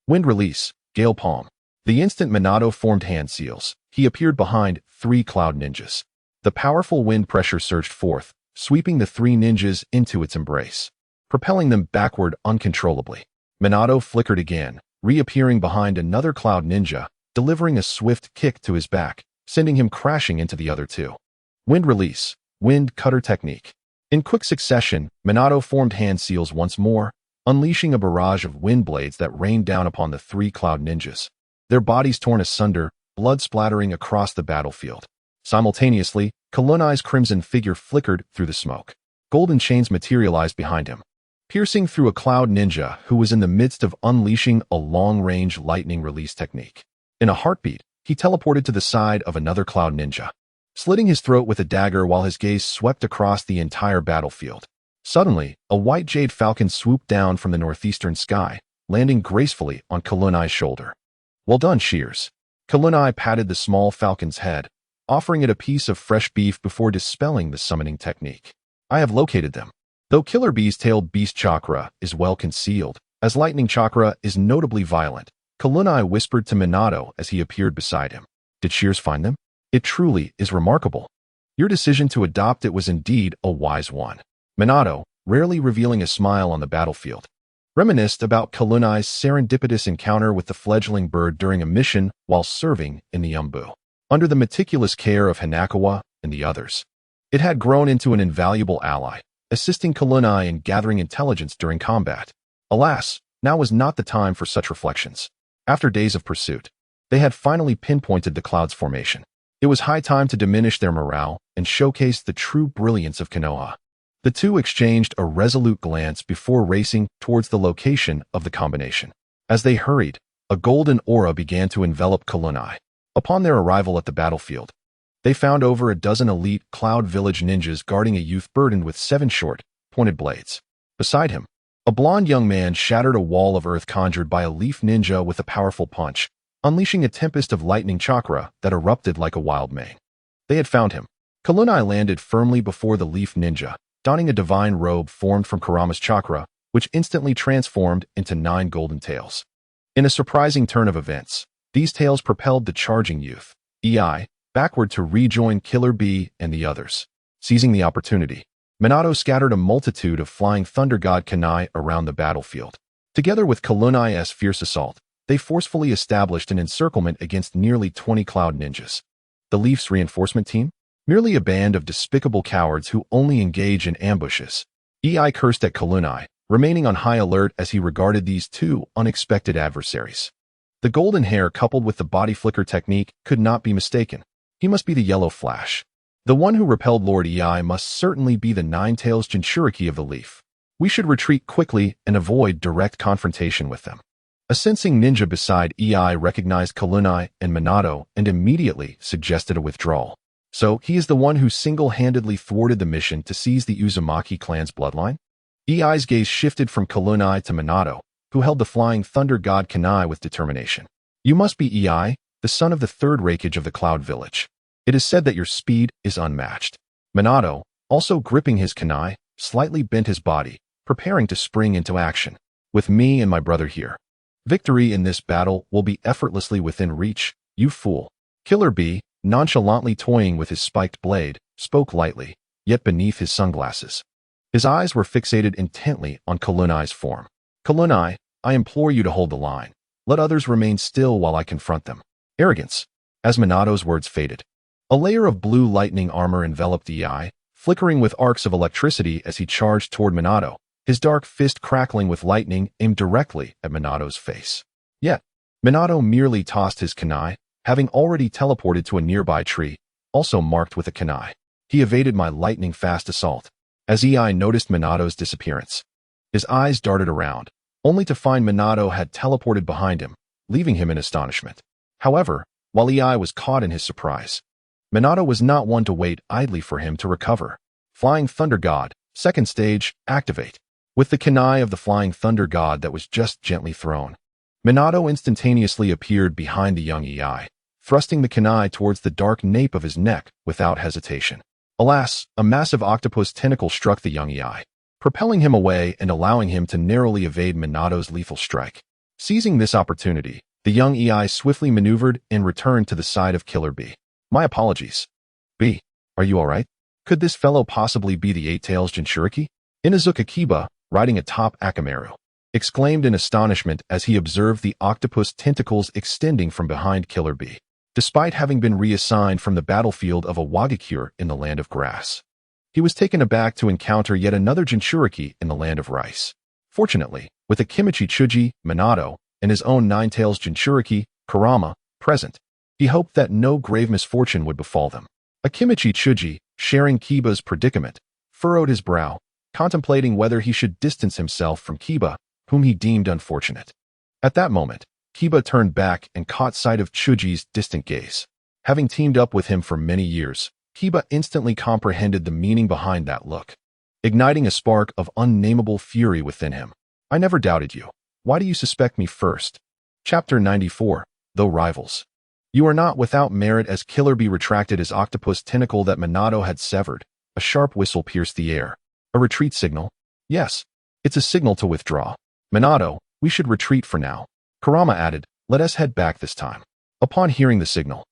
Wind release, gale palm. The instant Minato formed hand seals, he appeared behind 3 cloud ninjas. The powerful wind pressure surged forth, sweeping the 3 ninjas into its embrace, propelling them backward uncontrollably. Minato flickered again, reappearing behind another cloud ninja, delivering a swift kick to his back, sending him crashing into the other 2. Wind release, wind cutter technique. In quick succession, Minato formed hand seals once more, unleashing a barrage of wind blades that rained down upon the 3 cloud ninjas. Their bodies torn asunder, blood splattering across the battlefield. Simultaneously, Kurenai's crimson figure flickered through the smoke. Golden chains materialized behind him, piercing through a cloud ninja who was in the midst of unleashing a long-range lightning release technique. In a heartbeat, he teleported to the side of another cloud ninja, slitting his throat with a dagger while his gaze swept across the entire battlefield. Suddenly, a white jade falcon swooped down from the northeastern sky, landing gracefully on Kurenai's shoulder. Well done, Shears. Kurenai patted the small falcon's head, offering it a piece of fresh beef before dispelling the summoning technique. I have located them. Though Killer Bee's tailed beast chakra is well concealed, as lightning chakra is notably violent, Kurenai whispered to Minato as he appeared beside him. Did Shears find them? It truly is remarkable. Your decision to adopt it was indeed a wise one. Minato, rarely revealing a smile on the battlefield, reminisced about Kurenai's serendipitous encounter with the fledgling bird during a mission while serving in the Umbu. under the meticulous care of Hanakawa and the others. It had grown into an invaluable ally, assisting Kushina in gathering intelligence during combat. Alas, now was not the time for such reflections. After days of pursuit, they had finally pinpointed the cloud's formation. It was high time to diminish their morale and showcase the true brilliance of Konoha. The two exchanged a resolute glance before racing towards the location of the combination. As they hurried, a golden aura began to envelop Kushina. Upon their arrival at the battlefield, they found over a dozen elite Cloud Village ninjas guarding a youth burdened with 7 short, pointed blades. Beside him, a blond young man shattered a wall of earth conjured by a leaf ninja with a powerful punch, unleashing a tempest of lightning chakra that erupted like a wild mane. They had found him. Kushina landed firmly before the leaf ninja, donning a divine robe formed from Kurama's chakra, which instantly transformed into 9 golden tails. In a surprising turn of events, these tails propelled the charging youth, EI, backward to rejoin Killer Bee and the others. Seizing the opportunity, Minato scattered a multitude of flying thunder god kunai around the battlefield. Together with Kushina's fierce assault, they forcefully established an encirclement against nearly 20 cloud ninjas. The Leaf's reinforcement team? Merely a band of despicable cowards who only engage in ambushes. EI cursed at Kushina, remaining on high alert as he regarded these two unexpected adversaries. The golden hair coupled with the body flicker technique could not be mistaken. He must be the Yellow Flash. The one who repelled Lord EI must certainly be the Nine-Tails Jinchūriki of the Leaf. We should retreat quickly and avoid direct confrontation with them. A sensing ninja beside EI recognized Kushina and Minato and immediately suggested a withdrawal. So, he is the one who single-handedly thwarted the mission to seize the Uzumaki clan's bloodline? EI's gaze shifted from Kushina to Minato, who held the flying thunder god kunai with determination. You must be EI, the son of the third Reikage of the Cloud Village. It is said that your speed is unmatched. Minato, also gripping his kunai, slightly bent his body, preparing to spring into action. With me and my brother here. Victory in this battle will be effortlessly within reach, you fool. Killer Bee, nonchalantly toying with his spiked blade, spoke lightly, yet beneath his sunglasses. His eyes were fixated intently on Kushina's form. Kushina, I implore you to hold the line. Let others remain still while I confront them. Arrogance. As Minato's words faded, a layer of blue lightning armor enveloped EI, flickering with arcs of electricity as he charged toward Minato, his dark fist crackling with lightning aimed directly at Minato's face. Yet, Minato merely tossed his kunai, having already teleported to a nearby tree, also marked with a kunai. He evaded my lightning-fast assault. As EI noticed Minato's disappearance, his eyes darted around, only to find Minato had teleported behind him, leaving him in astonishment. However, while EI was caught in his surprise, Minato was not one to wait idly for him to recover. Flying Thunder God, second stage, activate. With the kunai of the Flying Thunder God that was just gently thrown, Minato instantaneously appeared behind the young EI, thrusting the kunai towards the dark nape of his neck without hesitation. Alas, a massive octopus tentacle struck the young EI, propelling him away and allowing him to narrowly evade Minato's lethal strike. Seizing this opportunity, the young EI swiftly maneuvered and returned to the side of Killer Bee. My apologies. B, are you alright? Could this fellow possibly be the Eight-Tails Jinchūriki? Inazuka Kiba, riding atop Akamaru, exclaimed in astonishment as he observed the octopus tentacles extending from behind Killer Bee. Despite having been reassigned from the battlefield of a Wagakure in the Land of Grass, he was taken aback to encounter yet another Jinchūriki in the Land of Rice. Fortunately, with Akimichi Chuji, Minato, and his own Nine-Tails Jinchūriki, Kurama, present, he hoped that no grave misfortune would befall them. Akimichi Chuji, sharing Kiba's predicament, furrowed his brow, contemplating whether he should distance himself from Kiba, whom he deemed unfortunate. At that moment, Kiba turned back and caught sight of Chuji's distant gaze. Having teamed up with him for many years, Kiba instantly comprehended the meaning behind that look, igniting a spark of unnameable fury within him. I never doubted you. Why do you suspect me first? Chapter 94, Though Rivals. You are not without merit. As Killer Bee retracted his octopus tentacle that Minato had severed, a sharp whistle pierced the air. A retreat signal? Yes. It's a signal to withdraw. Minato, we should retreat for now. Kurama added, let us head back this time. Upon hearing the signal,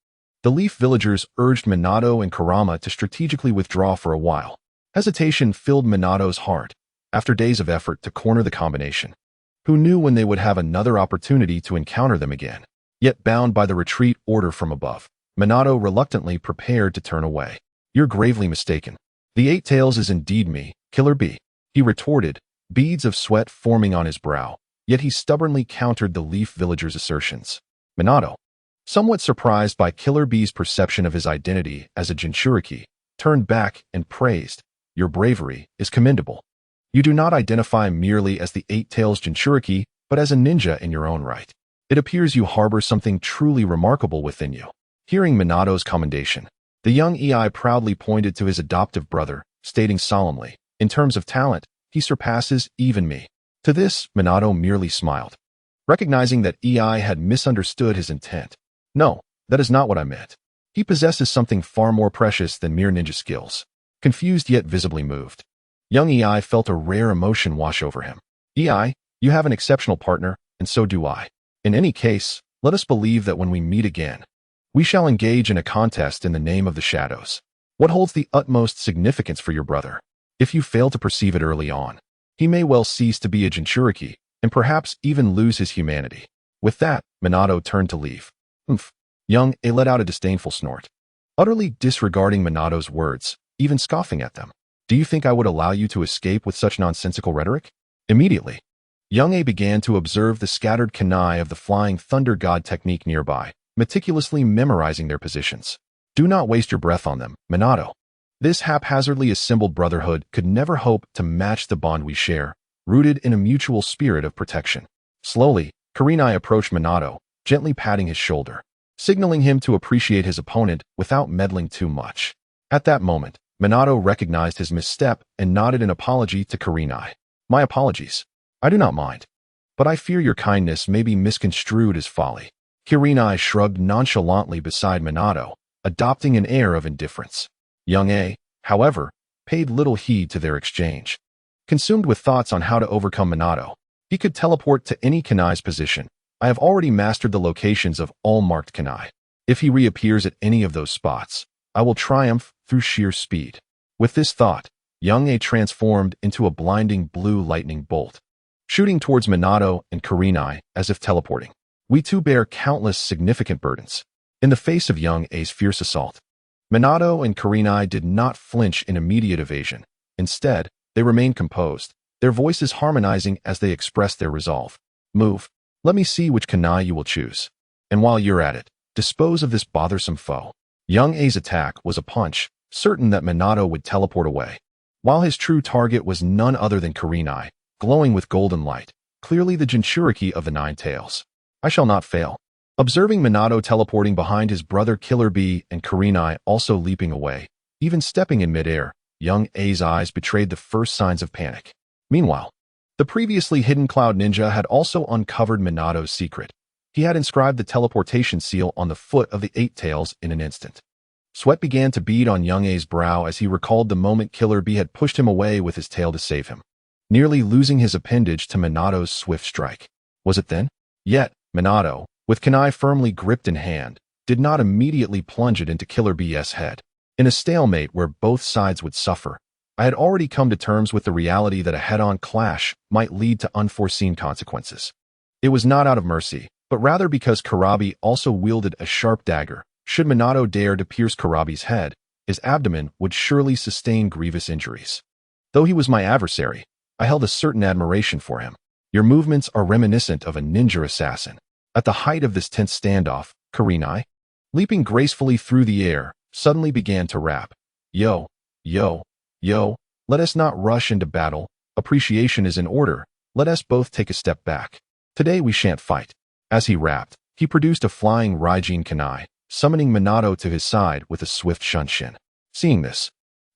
the Leaf villagers urged Minato and Kurama to strategically withdraw for a while. Hesitation filled Minato's heart, after days of effort to corner the combination. Who knew when they would have another opportunity to encounter them again? Yet bound by the retreat order from above, Minato reluctantly prepared to turn away. You're gravely mistaken. The Eight Tails is indeed me, Killer Bee, he retorted, beads of sweat forming on his brow, yet he stubbornly countered the Leaf Villager's assertions. Minato, somewhat surprised by Killer Bee's perception of his identity as a Jinchūriki, turned back and praised, your bravery is commendable. You do not identify merely as the Eight Tails Jinchūriki, but as a ninja in your own right. It appears you harbor something truly remarkable within you. Hearing Minato's commendation, the young EI proudly pointed to his adoptive brother, stating solemnly, in terms of talent, he surpasses even me. To this, Minato merely smiled, recognizing that EI had misunderstood his intent. No, that is not what I meant. He possesses something far more precious than mere ninja skills. Confused yet visibly moved, young EI felt a rare emotion wash over him. EI, you have an exceptional partner, and so do I. In any case, let us believe that when we meet again, we shall engage in a contest in the name of the shadows. What holds the utmost significance for your brother? If you fail to perceive it early on, he may well cease to be a Jinchūriki, and perhaps even lose his humanity. With that, Minato turned to leave. Oomph. Young A let out a disdainful snort, utterly disregarding Minato's words, even scoffing at them. Do you think I would allow you to escape with such nonsensical rhetoric? Immediately, young A began to observe the scattered kunai of the Flying Thunder God technique nearby, meticulously memorizing their positions. Do not waste your breath on them, Minato. This haphazardly assembled brotherhood could never hope to match the bond we share, rooted in a mutual spirit of protection. Slowly, Kurenai approached Minato, gently patting his shoulder, signaling him to appreciate his opponent without meddling too much. At that moment, Minato recognized his misstep and nodded in apology to Kurenai. My apologies. I do not mind. But I fear your kindness may be misconstrued as folly. Kurenai shrugged nonchalantly beside Minato, adopting an air of indifference. Young A, however, paid little heed to their exchange. Consumed with thoughts on how to overcome Minato, he could teleport to any kunai's position. I have already mastered the locations of all marked kunai. If he reappears at any of those spots, I will triumph through sheer speed. With this thought, young A transformed into a blinding blue lightning bolt, shooting towards Minato and Kurenai as if teleporting. We too bear countless significant burdens. In the face of young A's fierce assault, Minato and Kurenai did not flinch in immediate evasion. Instead, they remained composed, their voices harmonizing as they expressed their resolve. Move. Let me see which kunai you will choose. And while you're at it, dispose of this bothersome foe. Young A's attack was a punch, certain that Minato would teleport away, while his true target was none other than Kurenai, glowing with golden light, clearly the Jinchūriki of the Nine Tails. I shall not fail. Observing Minato teleporting behind his brother Killer Bee and Kurenai also leaping away, even stepping in midair, young A's eyes betrayed the first signs of panic. Meanwhile, the previously hidden Cloud Ninja had also uncovered Minato's secret. He had inscribed the teleportation seal on the foot of the Eight Tails in an instant. Sweat began to bead on young A's brow as he recalled the moment Killer Bee had pushed him away with his tail to save him, nearly losing his appendage to Minato's swift strike. Was it then? Yet, Minato, with kunai firmly gripped in hand, did not immediately plunge it into Killer Bee's head. In a stalemate where both sides would suffer, I had already come to terms with the reality that a head-on clash might lead to unforeseen consequences. It was not out of mercy, but rather because Kurabi also wielded a sharp dagger. Should Minato dare to pierce Kurabi's head, his abdomen would surely sustain grievous injuries. Though he was my adversary, I held a certain admiration for him. Your movements are reminiscent of a ninja assassin. At the height of this tense standoff, Kurenai, leaping gracefully through the air, suddenly began to rap. Yo, yo, yo, let us not rush into battle. Appreciation is in order. Let us both take a step back. Today we shan't fight. As he rapped, he produced a flying Raijin kunai, summoning Minato to his side with a swift shunshin. Seeing this,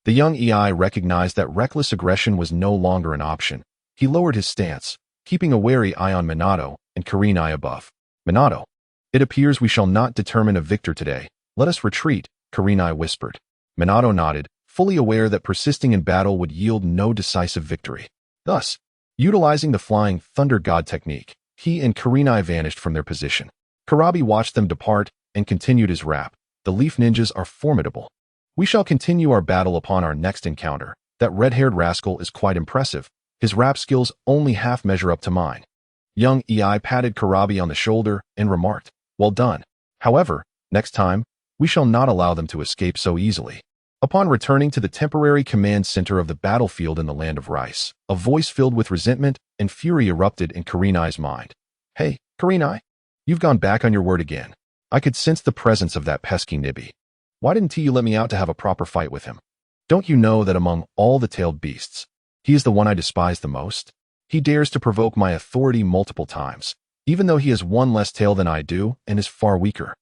the young EI recognized that reckless aggression was no longer an option. He lowered his stance, keeping a wary eye on Minato and Kurenai above. Minato, it appears we shall not determine a victor today. Let us retreat, Kurenai whispered. Minato nodded, fully aware that persisting in battle would yield no decisive victory. Thus, utilizing the Flying Thunder God technique, he and Kurenai vanished from their position. Kurabi watched them depart and continued his rap. The Leaf Ninjas are formidable. We shall continue our battle upon our next encounter. That red-haired rascal is quite impressive. His rap skills only half measure up to mine. Young EI patted Kurabi on the shoulder and remarked, well done. However, next time, We shall not allow them to escape so easily. Upon returning to the temporary command center of the battlefield in the land of Rice, a voice filled with resentment and fury erupted in Kurenai's mind. Hey, Kurenai, you've gone back on your word again. I could sense the presence of that pesky Nibby. Why didn't you let me out to have a proper fight with him? Don't you know that among all the tailed beasts, he is the one I despise the most? He dares to provoke my authority multiple times, even though he has one less tail than I do and is far weaker.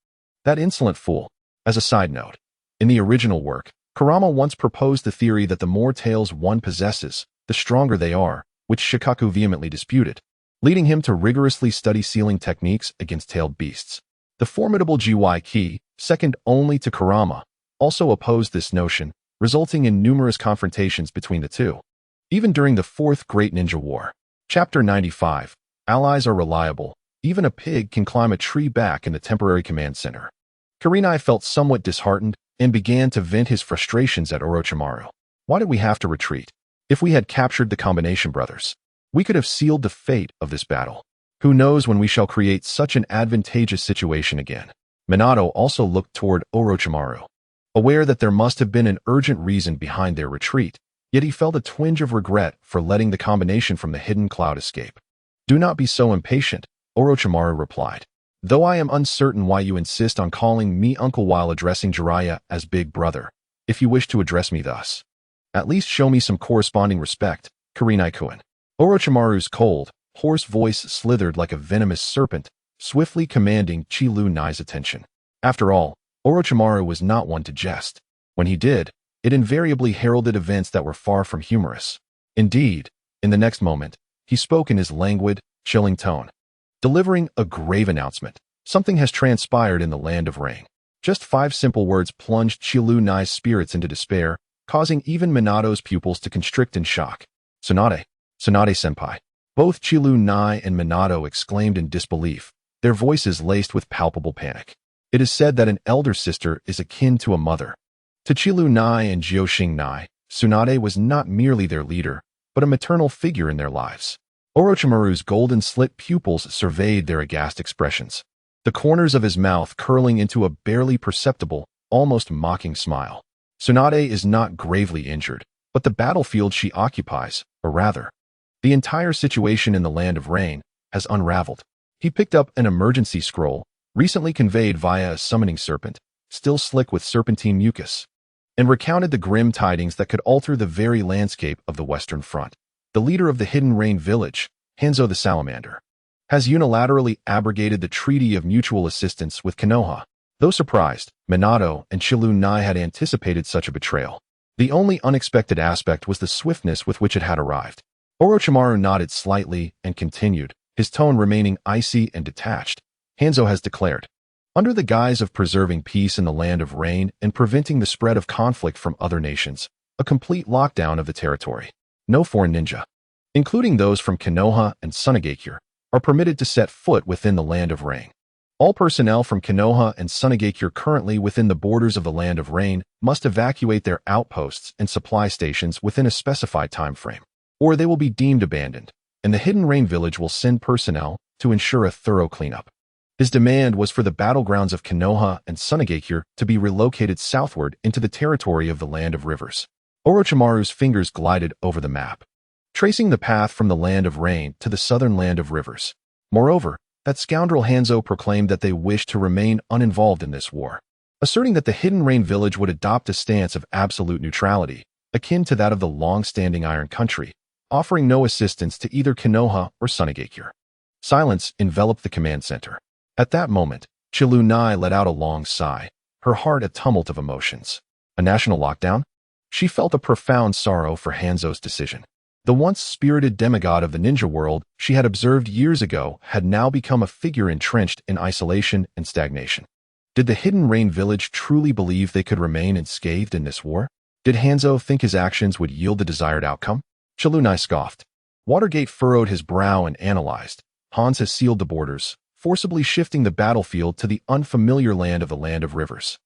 That insolent fool. As a side note, in the original work, Kurama once proposed the theory that the more tails one possesses, the stronger they are, which Shikaku vehemently disputed, leading him to rigorously study sealing techniques against tailed beasts. The formidable GY-Ki, second only to Kurama, also opposed this notion, resulting in numerous confrontations between the two. Even during the Fourth Great Ninja War, Chapter 95, allies are reliable. Even a pig can climb a tree back in the temporary command center. Kurenai felt somewhat disheartened and began to vent his frustrations at Orochimaru. Why did we have to retreat? If we had captured the combination brothers, we could have sealed the fate of this battle. Who knows when we shall create such an advantageous situation again? Minato also looked toward Orochimaru, aware that there must have been an urgent reason behind their retreat, yet he felt a twinge of regret for letting the combination from the hidden cloud escape. Do not be so impatient, Orochimaru replied. Though I am uncertain why you insist on calling me uncle while addressing Jiraiya as big brother, if you wish to address me thus, at least show me some corresponding respect, Kurenai-kun. Orochimaru's cold, hoarse voice slithered like a venomous serpent, swiftly commanding Chi-Lu-Nai's attention. After all, Orochimaru was not one to jest. When he did, it invariably heralded events that were far from humorous. Indeed, in the next moment, he spoke in his languid, chilling tone, delivering a grave announcement. Something has transpired in the land of rain. Just 5 simple words plunged Chi-Lu-Nai's spirits into despair, causing even Minato's pupils to constrict in shock. Tsunade-senpai. Both Chi-Lu-Nai and Minato exclaimed in disbelief, their voices laced with palpable panic. It is said that an elder sister is akin to a mother. To Chi-Lu-Nai and Jioxing-Nai, Tsunade was not merely their leader, but a maternal figure in their lives. Orochimaru's golden-slit pupils surveyed their aghast expressions, the corners of his mouth curling into a barely perceptible, almost mocking smile. Tsunade is not gravely injured, but the battlefield she occupies, or rather, the entire situation in the land of rain, has unraveled. He picked up an emergency scroll, recently conveyed via a summoning serpent, still slick with serpentine mucus, and recounted the grim tidings that could alter the very landscape of the Western Front. The leader of the Hidden Rain Village, Hanzo the Salamander, has unilaterally abrogated the Treaty of Mutual Assistance with Konoha. Though surprised, Minato and Chi-Lu-Nai had anticipated such a betrayal. The only unexpected aspect was the swiftness with which it had arrived. Orochimaru nodded slightly and continued, his tone remaining icy and detached. Hanzo has declared, under the guise of preserving peace in the land of rain and preventing the spread of conflict from other nations, a complete lockdown of the territory. No foreign ninja, including those from Konoha and Sunagakure, are permitted to set foot within the land of rain. All personnel from Konoha and Sunagakure currently within the borders of the land of rain must evacuate their outposts and supply stations within a specified time frame, or they will be deemed abandoned, and the Hidden Rain Village will send personnel to ensure a thorough cleanup. His demand was for the battlegrounds of Konoha and Sunagakure to be relocated southward into the territory of the Land of Rivers. Orochimaru's fingers glided over the map, tracing the path from the Land of Rain to the southern Land of Rivers. Moreover, that scoundrel Hanzo proclaimed that they wished to remain uninvolved in this war, asserting that the Hidden Rain Village would adopt a stance of absolute neutrality, akin to that of the long-standing Iron Country, offering no assistance to either Konoha or Sunagakure. Silence enveloped the command center. At that moment, Chi-Lu-Nai let out a long sigh, her heart a tumult of emotions. A national lockdown? She felt a profound sorrow for Hanzo's decision. The once spirited demigod of the ninja world she had observed years ago had now become a figure entrenched in isolation and stagnation. Did the Hidden Rain Village truly believe they could remain unscathed in this war? Did Hanzo think his actions would yield the desired outcome? Chi-Lu-Nai scoffed. Watergate furrowed his brow and analyzed. Hans has sealed the borders, forcibly shifting the battlefield to the unfamiliar land of the Land of Rivers.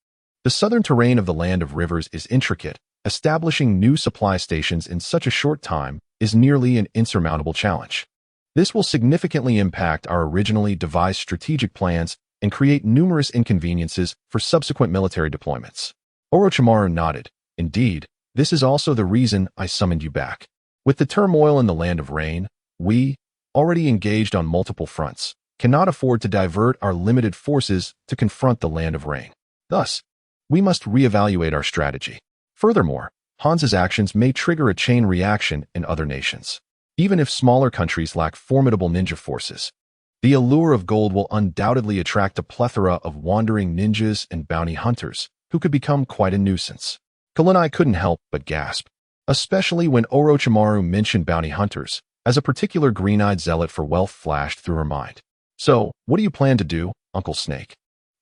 The southern terrain of the Land of Rivers is intricate. Establishing new supply stations in such a short time is nearly an insurmountable challenge. This will significantly impact our originally devised strategic plans and create numerous inconveniences for subsequent military deployments. Orochimaru nodded. Indeed, this is also the reason I summoned you back. With the turmoil in the Land of Rain, we, already engaged on multiple fronts, cannot afford to divert our limited forces to confront the Land of Rain. Thus, we must reevaluate our strategy. Furthermore, Hanzo's actions may trigger a chain reaction in other nations. Even if smaller countries lack formidable ninja forces, the allure of gold will undoubtedly attract a plethora of wandering ninjas and bounty hunters who could become quite a nuisance. Kalunai couldn't help but gasp, especially when Orochimaru mentioned bounty hunters, as a particular green-eyed zealot for wealth flashed through her mind. So, what do you plan to do, Uncle Snake?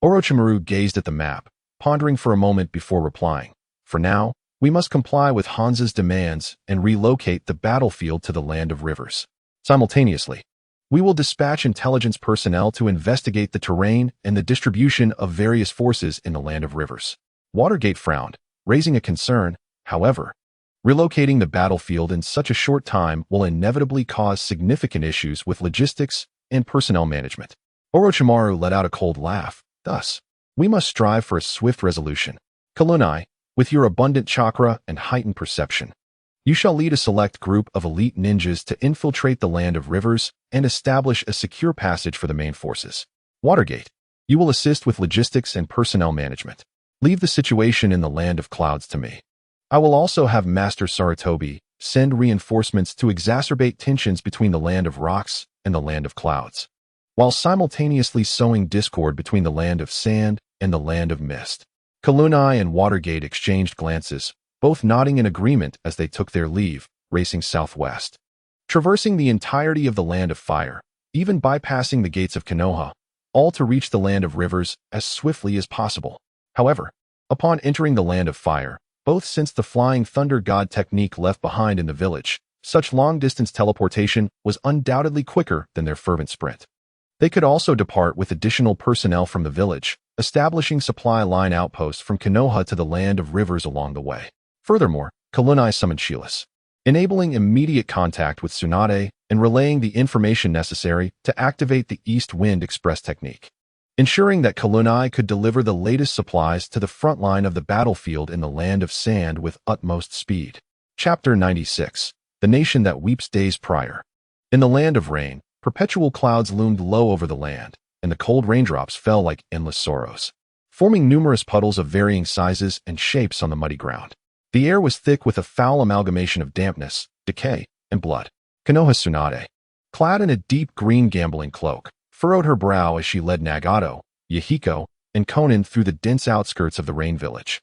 Orochimaru gazed at the map, pondering for a moment before replying. For now, we must comply with Hanzo's demands and relocate the battlefield to the Land of Rivers. Simultaneously, we will dispatch intelligence personnel to investigate the terrain and the distribution of various forces in the Land of Rivers. Watergate frowned, raising a concern. However, relocating the battlefield in such a short time will inevitably cause significant issues with logistics and personnel management. Orochimaru let out a cold laugh. Thus, we must strive for a swift resolution. Kalunai, with your abundant chakra and heightened perception, you shall lead a select group of elite ninjas to infiltrate the Land of Rivers and establish a secure passage for the main forces. Watergate, you will assist with logistics and personnel management. Leave the situation in the Land of Clouds to me. I will also have Master Sarutobi send reinforcements to exacerbate tensions between the Land of Rocks and the Land of Clouds, while simultaneously sowing discord between the Land of Sand and the Land of Mist. Kalunai and Watergate exchanged glances, both nodding in agreement as they took their leave, racing southwest. Traversing the entirety of the Land of Fire, even bypassing the gates of Konoha, all to reach the Land of Rivers as swiftly as possible. However, upon entering the Land of Fire, both sensed the flying thunder god technique left behind in the village. Such long-distance teleportation was undoubtedly quicker than their fervent sprint. They could also depart with additional personnel from the village, establishing supply line outposts from Konoha to the Land of Rivers along the way. Furthermore, Kalunai summoned Shielis, enabling immediate contact with Tsunade and relaying the information necessary to activate the East Wind Express technique, ensuring that Kalunai could deliver the latest supplies to the front line of the battlefield in the Land of Sand with utmost speed. Chapter 96. The Nation That Weeps Days Prior. In the Land of Rain, perpetual clouds loomed low over the land, and the cold raindrops fell like endless sorrows, forming numerous puddles of varying sizes and shapes on the muddy ground. The air was thick with a foul amalgamation of dampness, decay, and blood. Konoha Tsunade, clad in a deep green gambling cloak, furrowed her brow as she led Nagato, Yahiko, and Konan through the dense outskirts of the Rain Village,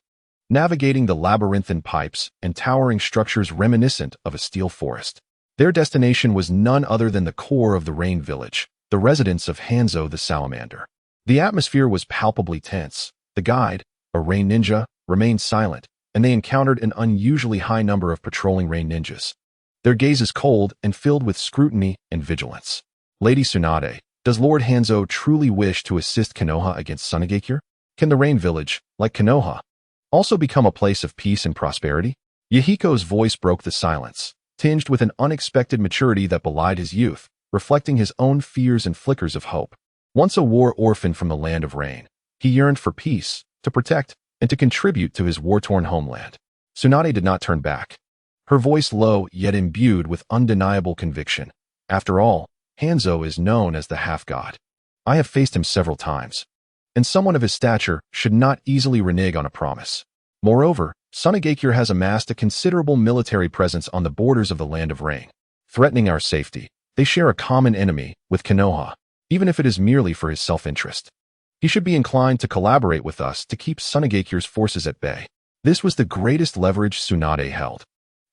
navigating the labyrinthine pipes and towering structures reminiscent of a steel forest. Their destination was none other than the core of the Rain Village, the residence of Hanzo the Salamander. The atmosphere was palpably tense. The guide, a Rain ninja, remained silent, and they encountered an unusually high number of patrolling Rain ninjas, their gazes cold and filled with scrutiny and vigilance. Lady Tsunade, does Lord Hanzo truly wish to assist Konoha against Sunagakure? Can the Rain Village, like Konoha, also become a place of peace and prosperity? Yahiko's voice broke the silence, tinged with an unexpected maturity that belied his youth, reflecting his own fears and flickers of hope. Once a war orphan from the Land of Rain, he yearned for peace, to protect, and to contribute to his war-torn homeland. Tsunade did not turn back, her voice low yet imbued with undeniable conviction. After all, Hanzo is known as the half-god. I have faced him several times, and someone of his stature should not easily renege on a promise. Moreover, Sunagakure has amassed a considerable military presence on the borders of the Land of Rain, threatening our safety. They share a common enemy with Konoha, even if it is merely for his self-interest. He should be inclined to collaborate with us to keep Sunagakure's forces at bay. This was the greatest leverage Tsunade held,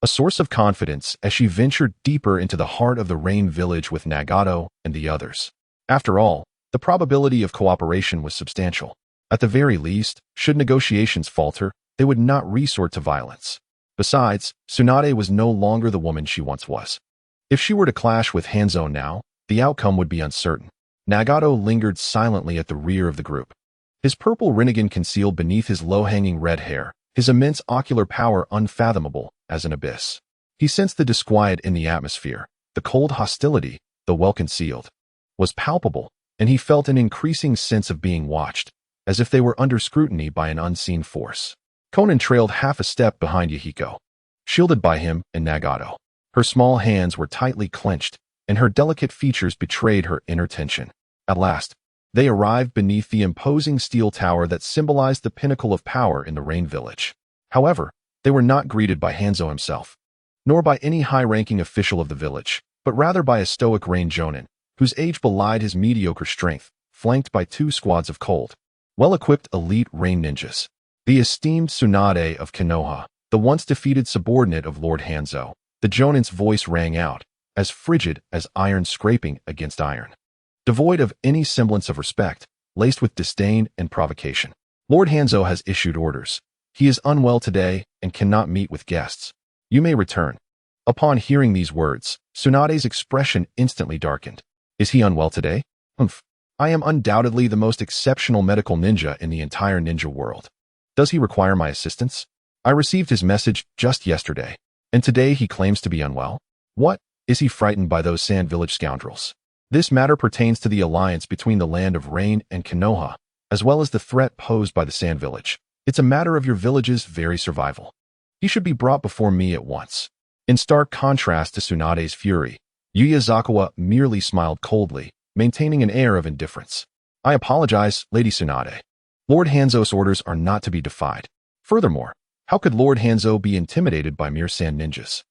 a source of confidence as she ventured deeper into the heart of the Rain Village with Nagato and the others. After all, the probability of cooperation was substantial. At the very least, should negotiations falter, they would not resort to violence. Besides, Tsunade was no longer the woman she once was. If she were to clash with Hanzo now, the outcome would be uncertain. Nagato lingered silently at the rear of the group, his purple rinnegan concealed beneath his low-hanging red hair, his immense ocular power unfathomable as an abyss. He sensed the disquiet in the atmosphere. The cold hostility, though well concealed, was palpable, and he felt an increasing sense of being watched, as if they were under scrutiny by an unseen force. Konan trailed half a step behind Yahiko, shielded by him and Nagato. Her small hands were tightly clenched, and her delicate features betrayed her inner tension. At last, they arrived beneath the imposing steel tower that symbolized the pinnacle of power in the Rain Village. However, they were not greeted by Hanzo himself, nor by any high-ranking official of the village, but rather by a stoic Rain Jonin, whose age belied his mediocre strength, flanked by 2 squads of cold, well-equipped elite Rain ninjas. The esteemed Tsunade of Konoha, the once defeated subordinate of Lord Hanzo, the Jonin's voice rang out, as frigid as iron scraping against iron. Devoid of any semblance of respect, laced with disdain and provocation. Lord Hanzo has issued orders. He is unwell today and cannot meet with guests. You may return. Upon hearing these words, Tsunade's expression instantly darkened. Is he unwell today? Humph. I am undoubtedly the most exceptional medical ninja in the entire ninja world. Does he require my assistance? I received his message just yesterday, and today he claims to be unwell. What? Is he frightened by those Sand Village scoundrels? This matter pertains to the alliance between the Land of Rain and Konoha, as well as the threat posed by the Sand Village. It's a matter of your village's very survival. He should be brought before me at once. In stark contrast to Tsunade's fury, Yuya Zakawa merely smiled coldly, maintaining an air of indifference. I apologize, Lady Tsunade. Lord Hanzo's orders are not to be defied. Furthermore, how could Lord Hanzo be intimidated by mere sand ninjas?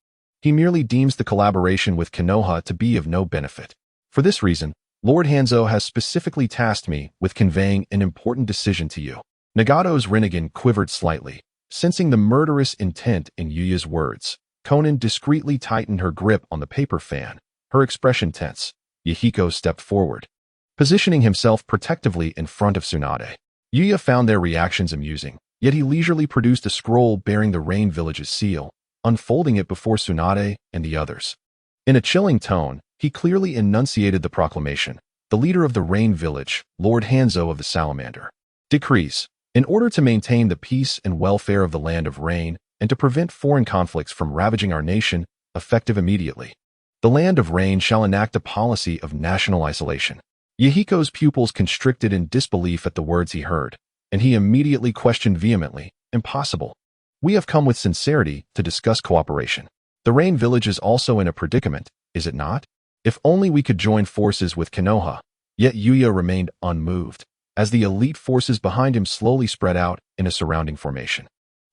He merely deems the collaboration with Konoha to be of no benefit. For this reason, Lord Hanzo has specifically tasked me with conveying an important decision to you. Nagato's Rinnegan quivered slightly, sensing the murderous intent in Yuya's words. Konan discreetly tightened her grip on the paper fan, her expression tense. Yahiko stepped forward, positioning himself protectively in front of Tsunade. Yuya found their reactions amusing, yet he leisurely produced a scroll bearing the Rain Village's seal, unfolding it before Tsunade and the others. In a chilling tone, he clearly enunciated the proclamation. The leader of the Rain Village, Lord Hanzo of the Salamander, decrees, in order to maintain the peace and welfare of the Land of Rain and to prevent foreign conflicts from ravaging our nation, effective immediately, the Land of Rain shall enact a policy of national isolation. Yahiko's pupils constricted in disbelief at the words he heard, and he immediately questioned vehemently, impossible. We have come with sincerity to discuss cooperation. The Rain Village is also in a predicament, is it not? If only we could join forces with Konoha. Yet Yuya remained unmoved, as the elite forces behind him slowly spread out in a surrounding formation.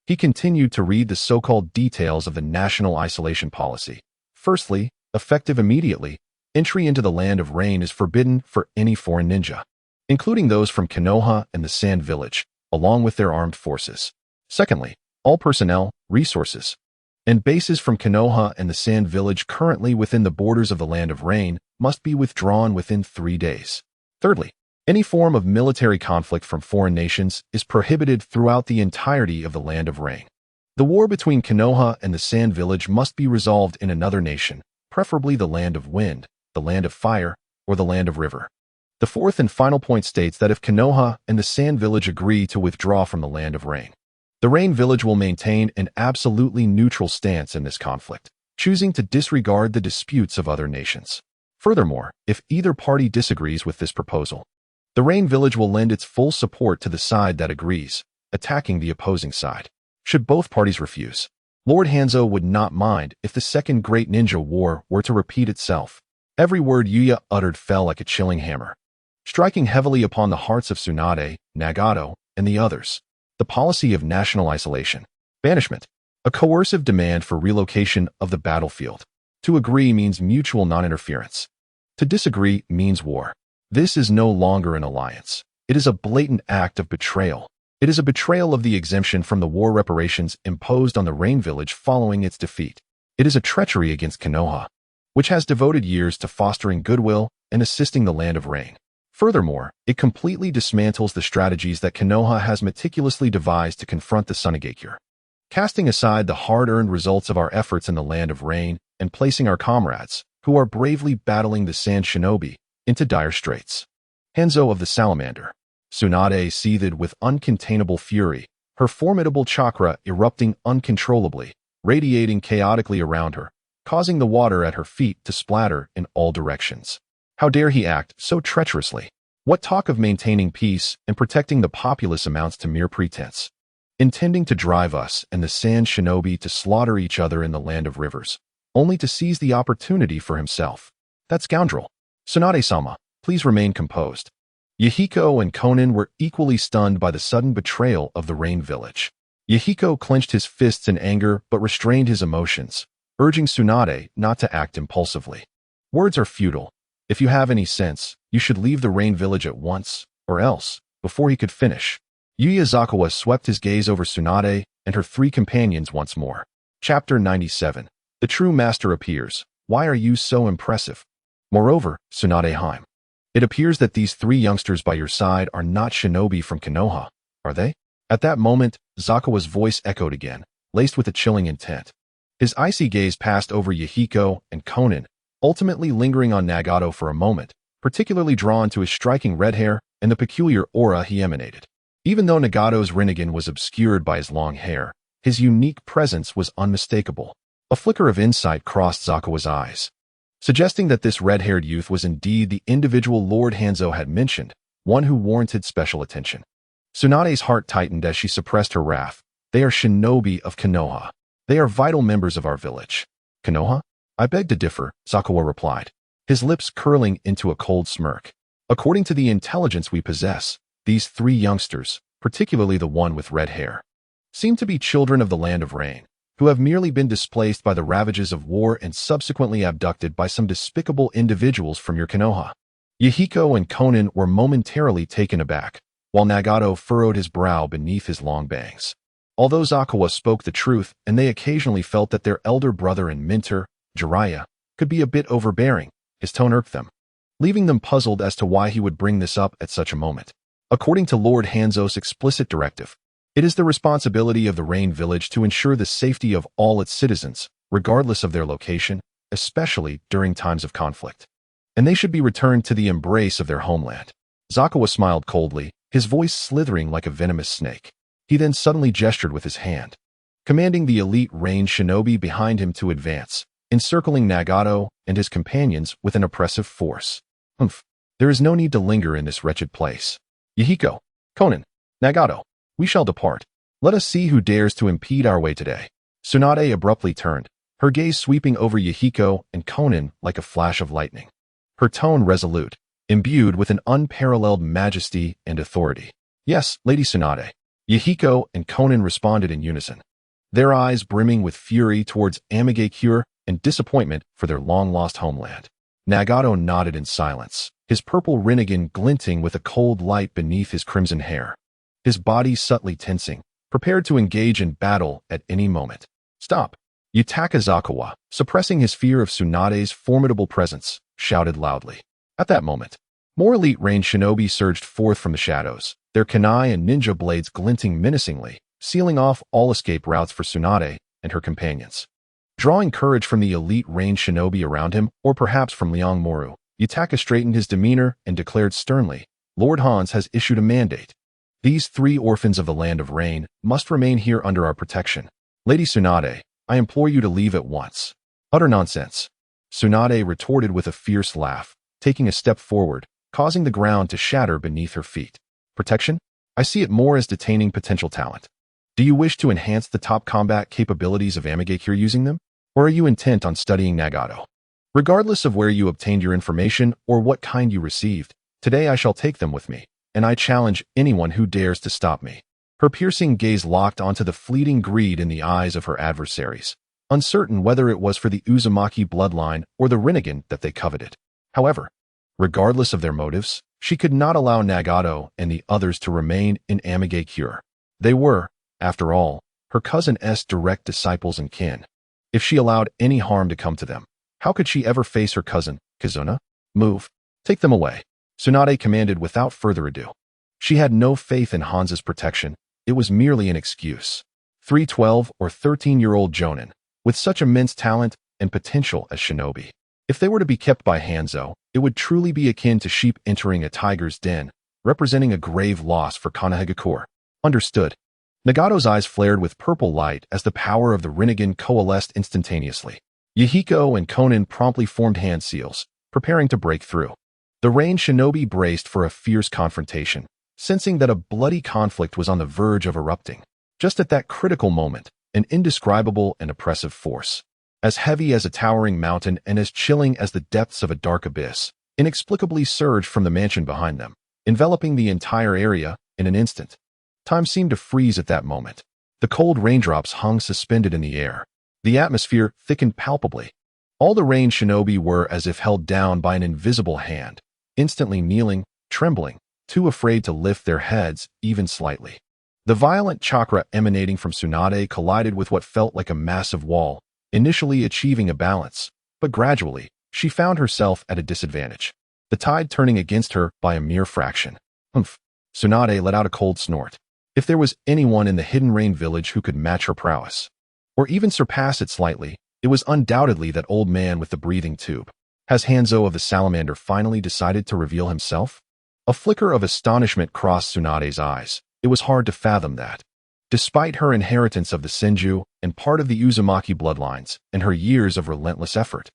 He continued to read the so-called details of the national isolation policy. Firstly, effective immediately, entry into the Land of Rain is forbidden for any foreign ninja, including those from Konoha and the Sand Village, along with their armed forces. Secondly, all personnel, resources, and bases from Konoha and the Sand Village currently within the borders of the Land of Rain must be withdrawn within 3 days. Thirdly, any form of military conflict from foreign nations is prohibited throughout the entirety of the Land of Rain. The war between Konoha and the Sand Village must be resolved in another nation, preferably the Land of Wind, the Land of Fire, or the Land of River. The fourth and final point states that if Konoha and the Sand Village agree to withdraw from the Land of Rain, the Rain Village will maintain an absolutely neutral stance in this conflict, choosing to disregard the disputes of other nations. Furthermore, if either party disagrees with this proposal, the Rain Village will lend its full support to the side that agrees, attacking the opposing side. Should both parties refuse, Lord Hanzo would not mind if the Second Great Ninja War were to repeat itself. Every word Yuya uttered fell like a chilling hammer, striking heavily upon the hearts of Tsunade, Nagato, and the others. The policy of national isolation. Banishment. A coercive demand for relocation of the battlefield. To agree means mutual non-interference. To disagree means war. This is no longer an alliance. It is a blatant act of betrayal. It is a betrayal of the exemption from the war reparations imposed on the Rain Village following its defeat. It is a treachery against Konoha, which has devoted years to fostering goodwill and assisting the Land of Rain. Furthermore, it completely dismantles the strategies that Konoha has meticulously devised to confront the Sunigakure, casting aside the hard-earned results of our efforts in the Land of Rain and placing our comrades, who are bravely battling the Sand Shinobi, into dire straits. Hanzo of the Salamander. Tsunade seethed with uncontainable fury, her formidable chakra erupting uncontrollably, radiating chaotically around her, causing the water at her feet to splatter in all directions. How dare he act so treacherously? What talk of maintaining peace and protecting the populace amounts to mere pretense? Intending to drive us and the sand shinobi to slaughter each other in the land of rivers, only to seize the opportunity for himself. That scoundrel. Tsunade-sama, please remain composed. Yahiko and Konan were equally stunned by the sudden betrayal of the Rain Village. Yahiko clenched his fists in anger but restrained his emotions, urging Tsunade not to act impulsively. Words are futile. If you have any sense, you should leave the Rain Village at once, or else, before he could finish. Yuya Zakawa swept his gaze over Tsunade and her three companions once more. Chapter 97. The true master appears. Why are you so impressive? Moreover, Tsunade-hime, it appears that these three youngsters by your side are not shinobi from Konoha, are they? At that moment, Zakawa's voice echoed again, laced with a chilling intent. His icy gaze passed over Yahiko and Konan, ultimately lingering on Nagato for a moment, particularly drawn to his striking red hair and the peculiar aura he emanated. Even though Nagato's Rinnegan was obscured by his long hair, his unique presence was unmistakable. A flicker of insight crossed Zakawa's eyes, suggesting that this red-haired youth was indeed the individual Lord Hanzo had mentioned, one who warranted special attention. Tsunade's heart tightened as she suppressed her wrath. They are shinobi of Konoha. They are vital members of our village. Konoha? I beg to differ, Zakawa replied, his lips curling into a cold smirk. According to the intelligence we possess, these three youngsters, particularly the one with red hair, seem to be children of the Land of Rain, who have merely been displaced by the ravages of war and subsequently abducted by some despicable individuals from your Konoha. Yahiko and Konan were momentarily taken aback, while Nagato furrowed his brow beneath his long bangs. Although Zakawa spoke the truth and they occasionally felt that their elder brother and mentor, Jiraiya, could be a bit overbearing, his tone irked them, leaving them puzzled as to why he would bring this up at such a moment. According to Lord Hanzo's explicit directive, it is the responsibility of the Rain Village to ensure the safety of all its citizens, regardless of their location, especially during times of conflict. And they should be returned to the embrace of their homeland. Zakawa smiled coldly, his voice slithering like a venomous snake. He then suddenly gestured with his hand, commanding the elite Rain shinobi behind him to advance, encircling Nagato and his companions with an oppressive force. There is no need to linger in this wretched place. Yahiko, Konan, Nagato, we shall depart. Let us see who dares to impede our way today. Tsunade abruptly turned, her gaze sweeping over Yahiko and Konan like a flash of lightning. Her tone resolute, imbued with an unparalleled majesty and authority. Yes, Lady Tsunade. Yahiko and Konan responded in unison, their eyes brimming with fury towards Amigakure and disappointment for their long-lost homeland. Nagato nodded in silence, his purple Rinnegan glinting with a cold light beneath his crimson hair, his body subtly tensing, prepared to engage in battle at any moment. Stop! Yutaka Zakawa, suppressing his fear of Tsunade's formidable presence, shouted loudly. At that moment, more elite Rain shinobi surged forth from the shadows, their kunai and ninja blades glinting menacingly, sealing off all escape routes for Tsunade and her companions. Drawing courage from the elite Rain shinobi around him, or perhaps from Liang Moru, Yutaka straightened his demeanor and declared sternly, Lord Hans has issued a mandate. These three orphans of the Land of Rain must remain here under our protection. Lady Tsunade, I implore you to leave at once. Utter nonsense. Tsunade retorted with a fierce laugh, taking a step forward, causing the ground to shatter beneath her feet. Protection? I see it more as detaining potential talent. Do you wish to enhance the top combat capabilities of Amigakure using them? Or are you intent on studying Nagato? Regardless of where you obtained your information or what kind you received, today I shall take them with me, and I challenge anyone who dares to stop me. Her piercing gaze locked onto the fleeting greed in the eyes of her adversaries, uncertain whether it was for the Uzumaki bloodline or the Rinnegan that they coveted. However, regardless of their motives, she could not allow Nagato and the others to remain in Amigakure. They were, after all, her cousin's direct disciples and kin. If she allowed any harm to come to them, how could she ever face her cousin, Kazuna? Move. Take them away. Tsunade commanded without further ado. She had no faith in Hanzo's protection. It was merely an excuse. 12 or 13-year-old jonin, with such immense talent and potential as shinobi. If they were to be kept by Hanzo, it would truly be akin to sheep entering a tiger's den, representing a grave loss for Konoha. Understood. Nagato's eyes flared with purple light as the power of the Rinnegan coalesced instantaneously. Yahiko and Konan promptly formed hand seals, preparing to break through. The Rain Shinobi braced for a fierce confrontation, sensing that a bloody conflict was on the verge of erupting. Just at that critical moment, an indescribable and oppressive force, as heavy as a towering mountain and as chilling as the depths of a dark abyss, inexplicably surged from the mansion behind them, enveloping the entire area in an instant. Time seemed to freeze at that moment. The cold raindrops hung suspended in the air. The atmosphere thickened palpably. All the Rain Shinobi were as if held down by an invisible hand, instantly kneeling, trembling, too afraid to lift their heads even slightly. The violent chakra emanating from Tsunade collided with what felt like a massive wall, initially achieving a balance, but gradually, she found herself at a disadvantage, the tide turning against her by a mere fraction. Humph! Tsunade let out a cold snort. If there was anyone in the Hidden Rain village who could match her prowess, or even surpass it slightly, it was undoubtedly that old man with the breathing tube. Has Hanzo of the Salamander finally decided to reveal himself? A flicker of astonishment crossed Tsunade's eyes. It was hard to fathom that. Despite her inheritance of the Senju and part of the Uzumaki bloodlines and her years of relentless effort,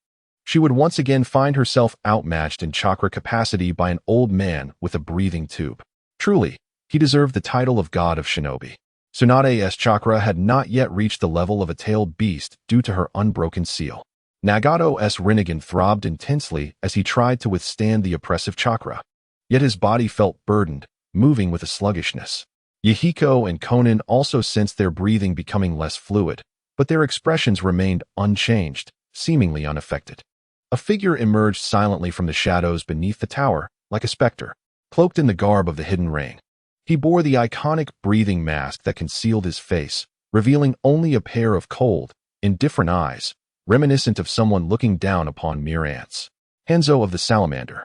she would once again find herself outmatched in chakra capacity by an old man with a breathing tube. Truly, he deserved the title of God of Shinobi. Tsunade's chakra had not yet reached the level of a tailed beast due to her unbroken seal. Nagato's Rinnegan throbbed intensely as he tried to withstand the oppressive chakra. Yet his body felt burdened, moving with a sluggishness. Yahiko and Konan also sensed their breathing becoming less fluid, but their expressions remained unchanged, seemingly unaffected. A figure emerged silently from the shadows beneath the tower, like a specter, cloaked in the garb of the Hidden Rain. He bore the iconic breathing mask that concealed his face, revealing only a pair of cold, indifferent eyes, reminiscent of someone looking down upon mere ants. Hanzo of the Salamander.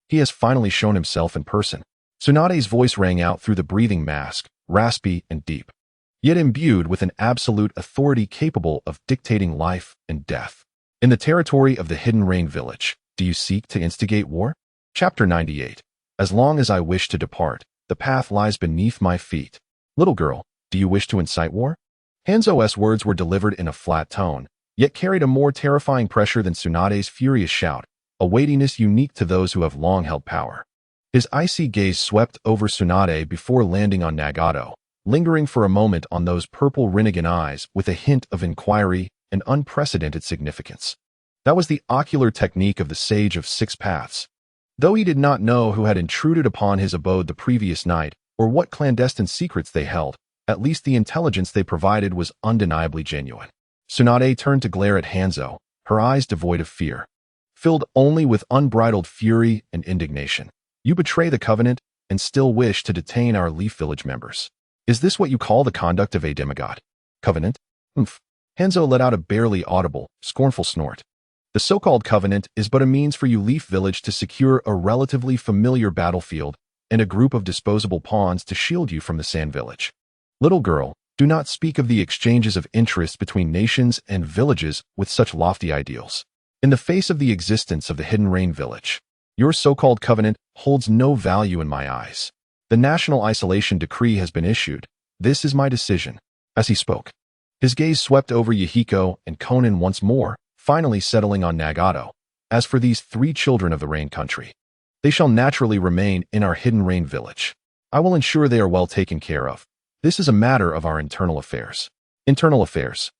He has finally shown himself in person. Tsunade's voice rang out through the breathing mask, raspy and deep, yet imbued with an absolute authority capable of dictating life and death. In the territory of the Hidden Rain village, do you seek to instigate war? Chapter 98. As long as I wish to depart, the path lies beneath my feet. Little girl, do you wish to incite war? Hanzo's words were delivered in a flat tone, yet carried a more terrifying pressure than Tsunade's furious shout, a weightiness unique to those who have long held power. His icy gaze swept over Tsunade before landing on Nagato, lingering for a moment on those purple Rinnegan eyes with a hint of inquiry and unprecedented significance. That was the ocular technique of the Sage of Six Paths. Though he did not know who had intruded upon his abode the previous night or what clandestine secrets they held, at least the intelligence they provided was undeniably genuine. Tsunade turned to glare at Hanzo, her eyes devoid of fear, filled only with unbridled fury and indignation. You betray the covenant and still wish to detain our Leaf Village members. Is this what you call the conduct of a demigod? Covenant? Humph. Hanzo let out a barely audible, scornful snort. The so-called covenant is but a means for you Leaf Village to secure a relatively familiar battlefield and a group of disposable pawns to shield you from the Sand Village. Little girl, do not speak of the exchanges of interests between nations and villages with such lofty ideals. In the face of the existence of the Hidden Rain Village, your so-called covenant holds no value in my eyes. The National Isolation Decree has been issued. This is my decision. As he spoke, his gaze swept over Yahiko and Konan once more, finally settling on Nagato. As for these three children of the Rain Country, they shall naturally remain in our Hidden Rain Village. I will ensure they are well taken care of. This is a matter of our internal affairs. Internal affairs.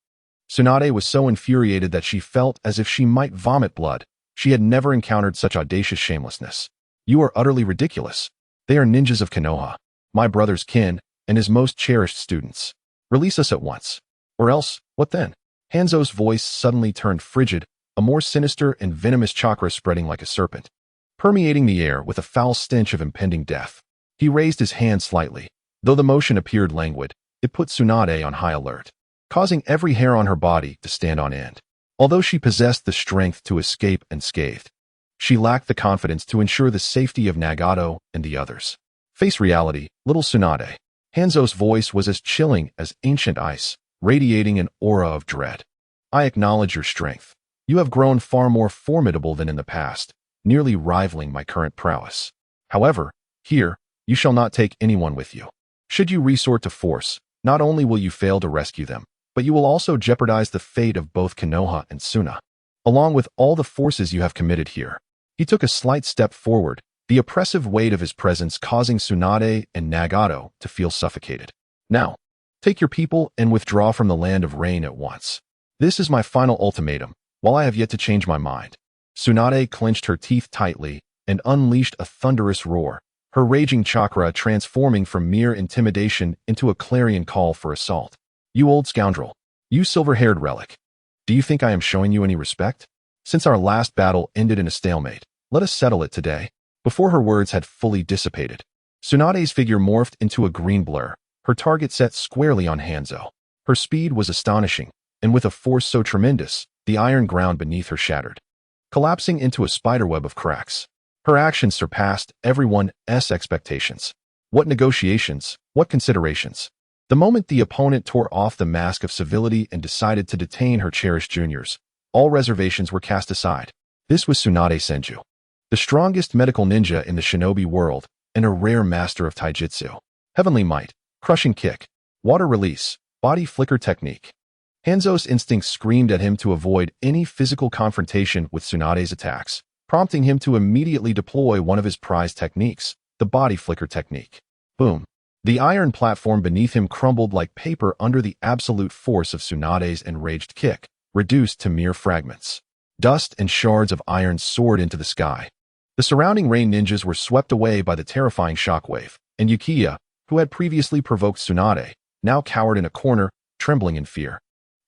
Tsunade was so infuriated that she felt as if she might vomit blood. She had never encountered such audacious shamelessness. You are utterly ridiculous. They are ninjas of Konoha, my brother's kin, and his most cherished students. Release us at once. Or else, what then? Hanzo's voice suddenly turned frigid, a more sinister and venomous chakra spreading like a serpent, permeating the air with a foul stench of impending death. He raised his hand slightly. Though the motion appeared languid, it put Tsunade on high alert, causing every hair on her body to stand on end. Although she possessed the strength to escape unscathed, she lacked the confidence to ensure the safety of Nagato and the others. Face reality, little Tsunade. Hanzo's voice was as chilling as ancient ice, radiating an aura of dread. I acknowledge your strength. You have grown far more formidable than in the past, nearly rivaling my current prowess. However, here, you shall not take anyone with you. Should you resort to force, not only will you fail to rescue them, but you will also jeopardize the fate of both Konoha and Suna, along with all the forces you have committed here. He took a slight step forward, the oppressive weight of his presence causing Tsunade and Nagato to feel suffocated. Now, take your people and withdraw from the land of rain at once. This is my final ultimatum, while I have yet to change my mind. Tsunade clenched her teeth tightly and unleashed a thunderous roar, her raging chakra transforming from mere intimidation into a clarion call for assault. You old scoundrel. You silver-haired relic. Do you think I am showing you any respect? Since our last battle ended in a stalemate, let us settle it today. Before her words had fully dissipated, Tsunade's figure morphed into a green blur, her target set squarely on Hanzo. Her speed was astonishing, and with a force so tremendous, the iron ground beneath her shattered, collapsing into a spiderweb of cracks. Her actions surpassed everyone's expectations. What negotiations, what considerations. The moment the opponent tore off the mask of civility and decided to detain her cherished juniors, all reservations were cast aside. This was Tsunade Senju, the strongest medical ninja in the shinobi world and a rare master of taijutsu. Heavenly might, crushing kick, water release, body flicker technique. Hanzo's instincts screamed at him to avoid any physical confrontation with Tsunade's attacks, prompting him to immediately deploy one of his prized techniques, the body flicker technique. Boom. The iron platform beneath him crumbled like paper under the absolute force of Tsunade's enraged kick, reduced to mere fragments. Dust and shards of iron soared into the sky. The surrounding rain ninjas were swept away by the terrifying shockwave, and Yukiya, who had previously provoked Tsunade, now cowered in a corner, trembling in fear.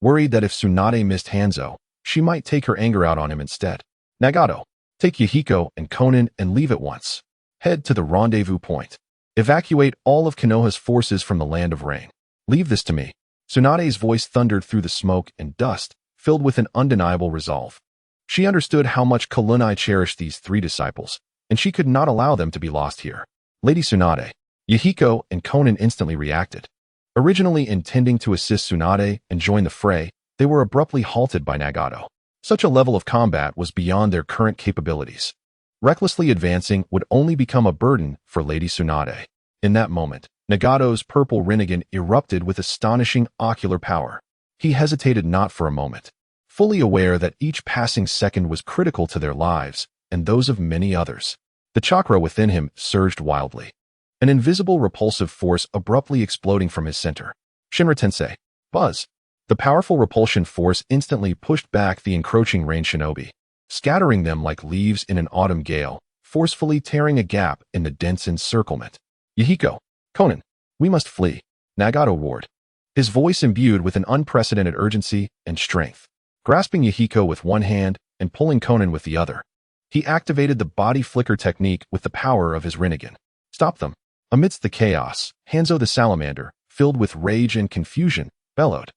Worried that if Tsunade missed Hanzo, she might take her anger out on him instead. Nagato, take Yahiko and Konan and leave at once. Head to the rendezvous point. Evacuate all of Konoha's forces from the land of rain. Leave this to me. Tsunade's voice thundered through the smoke and dust, filled with an undeniable resolve. She understood how much Kalunai cherished these three disciples, and she could not allow them to be lost here. Lady Tsunade, Yahiko and Konan instantly reacted. Originally intending to assist Tsunade and join the fray, they were abruptly halted by Nagato. Such a level of combat was beyond their current capabilities. Recklessly advancing would only become a burden for Lady Tsunade. In that moment, Nagato's purple Rinnegan erupted with astonishing ocular power. He hesitated not for a moment, fully aware that each passing second was critical to their lives and those of many others. The chakra within him surged wildly, an invisible repulsive force abruptly exploding from his center. Shinra Tensei. Buzz. The powerful repulsion force instantly pushed back the encroaching rain shinobi, scattering them like leaves in an autumn gale, forcefully tearing a gap in the dense encirclement. Yahiko, Konan, we must flee, Nagato roared, his voice imbued with an unprecedented urgency and strength. Grasping Yahiko with one hand and pulling Konan with the other, he activated the body flicker technique with the power of his Rinnegan. Stop them. Amidst the chaos, Hanzo the salamander, filled with rage and confusion, bellowed.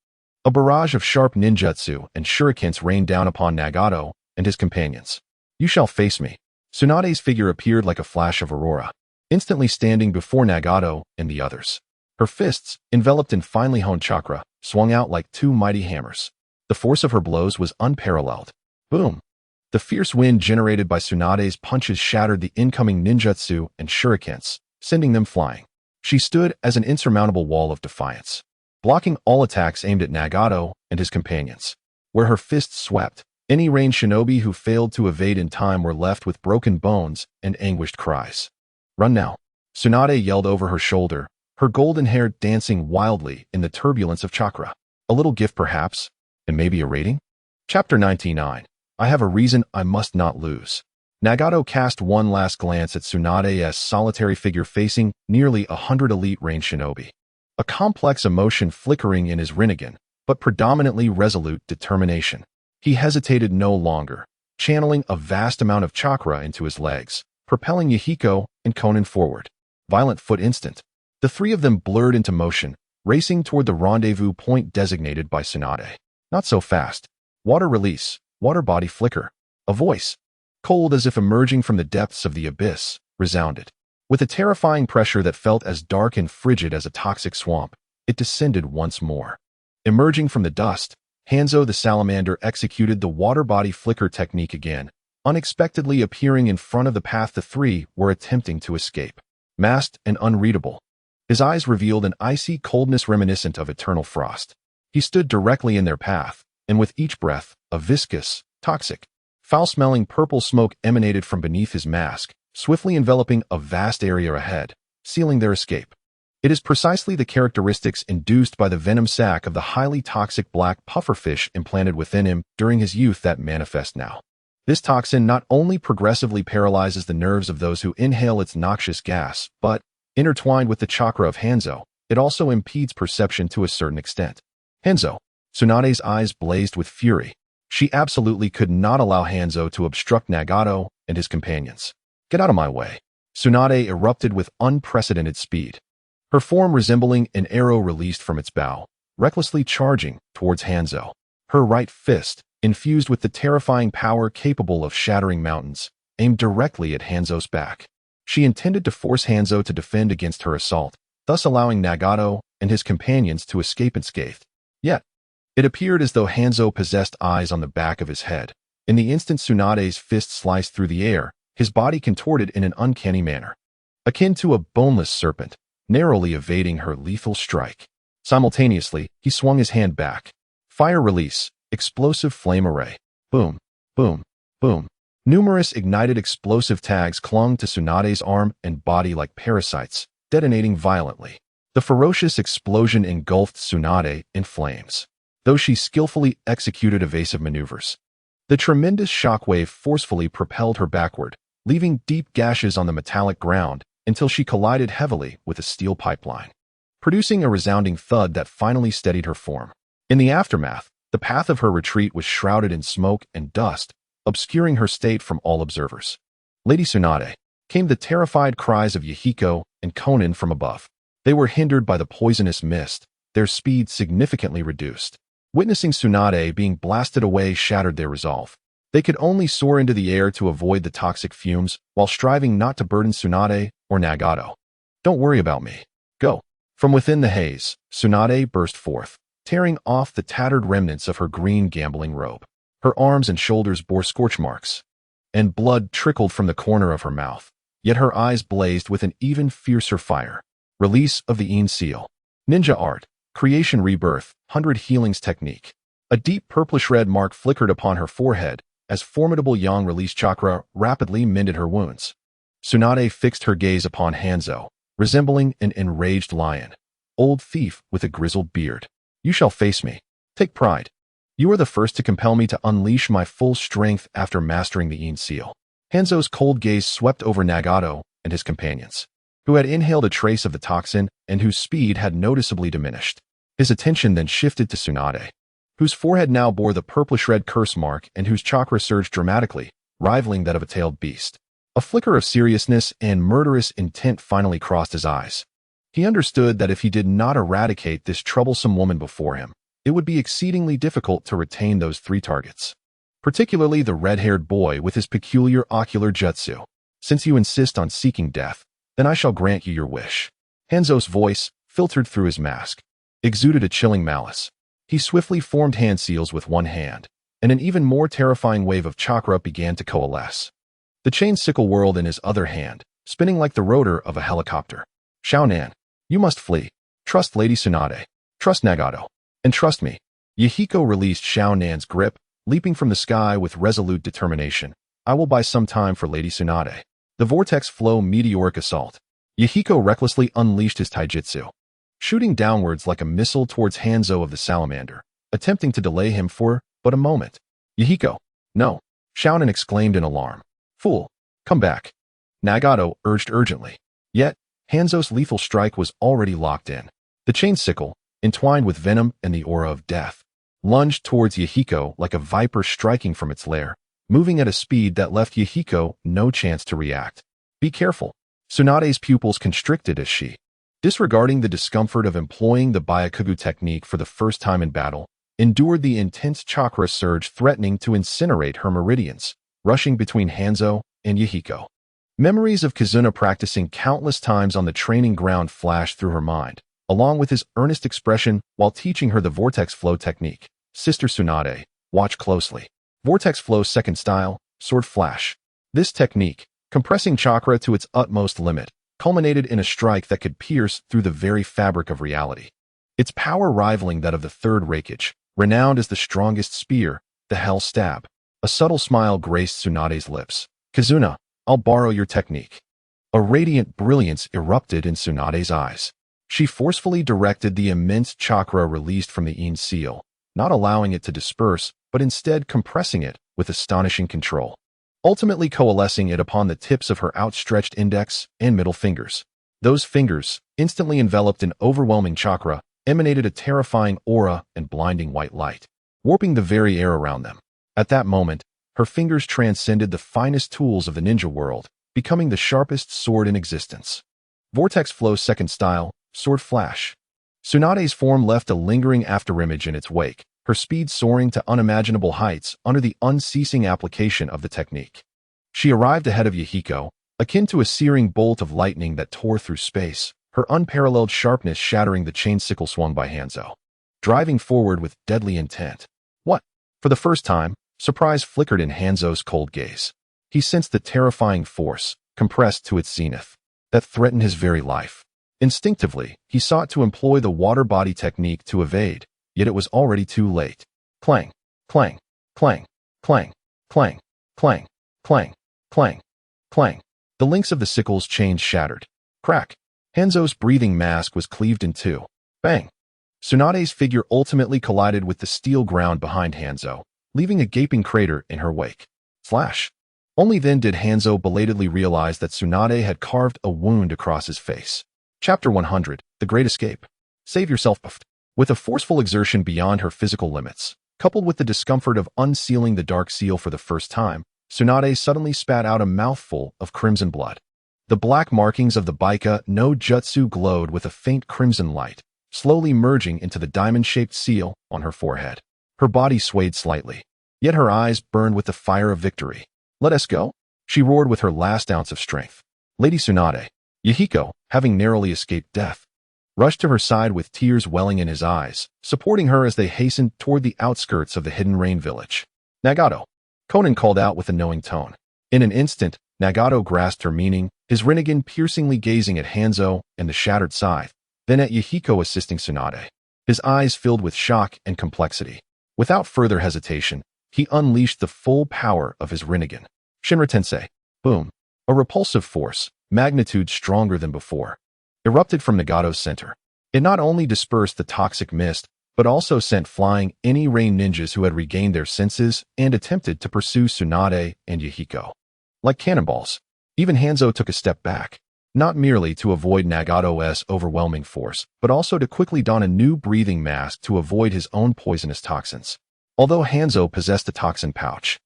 A barrage of sharp ninjutsu and shurikens rained down upon Nagato and his companions. You shall face me. Tsunade's figure appeared like a flash of aurora, instantly standing before Nagato and the others. Her fists, enveloped in finely honed chakra, swung out like two mighty hammers. The force of her blows was unparalleled. Boom! The fierce wind generated by Tsunade's punches shattered the incoming ninjutsu and shurikens, sending them flying. She stood as an insurmountable wall of defiance, blocking all attacks aimed at Nagato and his companions. Where her fists swept, any rain shinobi who failed to evade in time were left with broken bones and anguished cries. Run now! Tsunade yelled over her shoulder, her golden hair dancing wildly in the turbulence of chakra. A little gift perhaps, and maybe a rating? Chapter 99. I have a reason I must not lose. Nagato cast one last glance at Tsunade's solitary figure facing nearly 100 elite rain shinobi. A complex emotion flickering in his Rinnegan, but predominantly resolute determination. He hesitated no longer, channeling a vast amount of chakra into his legs, propelling Yahiko and Konan forward. Violent foot instant. The three of them blurred into motion, racing toward the rendezvous point designated by Tsunade. Not so fast. Water release, water body flicker. A voice, cold as if emerging from the depths of the abyss, resounded. With a terrifying pressure that felt as dark and frigid as a toxic swamp, it descended once more. Emerging from the dust, Hanzo the salamander executed the water body flicker technique again, unexpectedly appearing in front of the path the three were attempting to escape. Masked and unreadable, his eyes revealed an icy coldness reminiscent of eternal frost. He stood directly in their path, and with each breath, a viscous, toxic, foul-smelling purple smoke emanated from beneath his mask, swiftly enveloping a vast area ahead, sealing their escape. It is precisely the characteristics induced by the venom sac of the highly toxic black pufferfish implanted within him during his youth that manifest now. This toxin not only progressively paralyzes the nerves of those who inhale its noxious gas, but, intertwined with the chakra of Hanzo, it also impedes perception to a certain extent. Hanzo. Tsunade's eyes blazed with fury. She absolutely could not allow Hanzo to obstruct Nagato and his companions. Get out of my way. Tsunade erupted with unprecedented speed. Her form resembling an arrow released from its bow, recklessly charging towards Hanzo. Her right fist, infused with the terrifying power capable of shattering mountains, aimed directly at Hanzo's back. She intended to force Hanzo to defend against her assault, thus allowing Nagato and his companions to escape unscathed. Yet, it appeared as though Hanzo possessed eyes on the back of his head. In the instant Tsunade's fist sliced through the air, his body contorted in an uncanny manner, akin to a boneless serpent, narrowly evading her lethal strike. Simultaneously, he swung his hand back. Fire release, explosive flame array. Boom, boom, boom. Numerous ignited explosive tags clung to Tsunade's arm and body like parasites, detonating violently. The ferocious explosion engulfed Tsunade in flames, though she skillfully executed evasive maneuvers. The tremendous shockwave forcefully propelled her backward, leaving deep gashes on the metallic ground until she collided heavily with a steel pipeline, producing a resounding thud that finally steadied her form. In the aftermath, the path of her retreat was shrouded in smoke and dust, obscuring her state from all observers. Lady Tsunade, came the terrified cries of Yahiko and Konan from above. They were hindered by the poisonous mist, their speed significantly reduced. Witnessing Tsunade being blasted away shattered their resolve. They could only soar into the air to avoid the toxic fumes while striving not to burden Tsunade or Nagato. Don't worry about me. Go. From within the haze, Tsunade burst forth, tearing off the tattered remnants of her green gambling robe. Her arms and shoulders bore scorch marks, and blood trickled from the corner of her mouth. Yet her eyes blazed with an even fiercer fire. Release of the Een Seal. Ninja art. Creation rebirth. 100 healings technique. A deep purplish-red mark flickered upon her forehead as formidable yang release chakra rapidly mended her wounds. Tsunade fixed her gaze upon Hanzo, resembling an enraged lion. Old thief with a grizzled beard. You shall face me. Take pride. You are the first to compel me to unleash my full strength after mastering the Een Seal. Hanzo's cold gaze swept over Nagato and his companions, who had inhaled a trace of the toxin and whose speed had noticeably diminished. His attention then shifted to Tsunade, whose forehead now bore the purplish-red curse mark and whose chakra surged dramatically, rivaling that of a tailed beast. A flicker of seriousness and murderous intent finally crossed his eyes. He understood that if he did not eradicate this troublesome woman before him, it would be exceedingly difficult to retain those 3 targets, particularly the red-haired boy with his peculiar ocular jutsu. Since you insist on seeking death, then I shall grant you your wish. Hanzo's voice, filtered through his mask, exuded a chilling malice. He swiftly formed hand seals with one hand, and an even more terrifying wave of chakra began to coalesce. The chain sickle whirled in his other hand, spinning like the rotor of a helicopter. Xiaonan, you must flee. Trust Lady Tsunade. Trust Nagato. And trust me. Yahiko released Xiaonan's grip, leaping from the sky with resolute determination. I will buy some time for Lady Tsunade. The vortex flow meteoric assault. Yahiko recklessly unleashed his taijutsu, shooting downwards like a missile towards Hanzo of the salamander, attempting to delay him for but a moment. Yahiko, no, Xiaonan exclaimed in alarm. Fool, come back. Nagato urged urgently. Yet, Hanzo's lethal strike was already locked in. The chain sickle, entwined with venom and the aura of death, lunged towards Yahiko like a viper striking from its lair, moving at a speed that left Yahiko no chance to react. Be careful. Tsunade's pupils constricted as she, disregarding the discomfort of employing the Byakugan technique for the first time in battle, endured the intense chakra surge threatening to incinerate her meridians, rushing between Hanzo and Yahiko. Memories of Kazuna practicing countless times on the training ground flashed through her mind, along with his earnest expression while teaching her the vortex flow technique. Sister Tsunade, watch closely. Vortex flow second style, sword flash. This technique, compressing chakra to its utmost limit, culminated in a strike that could pierce through the very fabric of reality. Its power rivaling that of the third Reikage, renowned as the strongest spear, the Hell Stab. A subtle smile graced Tsunade's lips. Kazuna, I'll borrow your technique. A radiant brilliance erupted in Tsunade's eyes. She forcefully directed the immense chakra released from the Yin seal, not allowing it to disperse, but instead compressing it with astonishing control, ultimately coalescing it upon the tips of her outstretched index and middle fingers. Those fingers, instantly enveloped in overwhelming chakra, emanated a terrifying aura and blinding white light, warping the very air around them. At that moment, her fingers transcended the finest tools of the ninja world, becoming the sharpest sword in existence. Vortex Flow Second Style, Sword Flash. Tsunade's form left a lingering afterimage in its wake, her speed soaring to unimaginable heights under the unceasing application of the technique. She arrived ahead of Yahiko, akin to a searing bolt of lightning that tore through space, her unparalleled sharpness shattering the chain sickle swung by Hanzo, driving forward with deadly intent. What? For the first time, surprise flickered in Hanzo's cold gaze. He sensed the terrifying force, compressed to its zenith, that threatened his very life. Instinctively, he sought to employ the water body technique to evade, yet it was already too late. Clang, clang, clang, clang, clang, clang, clang, clang, clang. The links of the sickle's chains shattered. Crack. Hanzo's breathing mask was cleaved in two. Bang. Tsunade's figure ultimately collided with the steel ground behind Hanzo, leaving a gaping crater in her wake. Slash. Only then did Hanzo belatedly realize that Tsunade had carved a wound across his face. Chapter 100, The Great Escape. Save yourself. With a forceful exertion beyond her physical limits, coupled with the discomfort of unsealing the dark seal for the first time, Tsunade suddenly spat out a mouthful of crimson blood. The black markings of the Baika no Jutsu glowed with a faint crimson light, slowly merging into the diamond-shaped seal on her forehead. Her body swayed slightly, yet her eyes burned with the fire of victory. Let us go, she roared with her last ounce of strength. Lady Tsunade, Yahiko, having narrowly escaped death, rushed to her side with tears welling in his eyes, supporting her as they hastened toward the outskirts of the hidden rain village. Nagato, Conan called out with a knowing tone. In an instant, Nagato grasped her meaning, his Rinnegan piercingly gazing at Hanzo and the shattered scythe, then at Yahiko assisting Tsunade. His eyes filled with shock and complexity. Without further hesitation, he unleashed the full power of his Rinnegan. Shinra Tensei. Boom. A repulsive force, magnitude stronger than before, erupted from Nagato's center. It not only dispersed the toxic mist, but also sent flying any rain ninjas who had regained their senses and attempted to pursue Tsunade and Yahiko. Like cannonballs, even Hanzo took a step back, not merely to avoid Nagato's overwhelming force, but also to quickly don a new breathing mask to avoid his own poisonous toxins. Although Hanzo possessed a toxin pouch,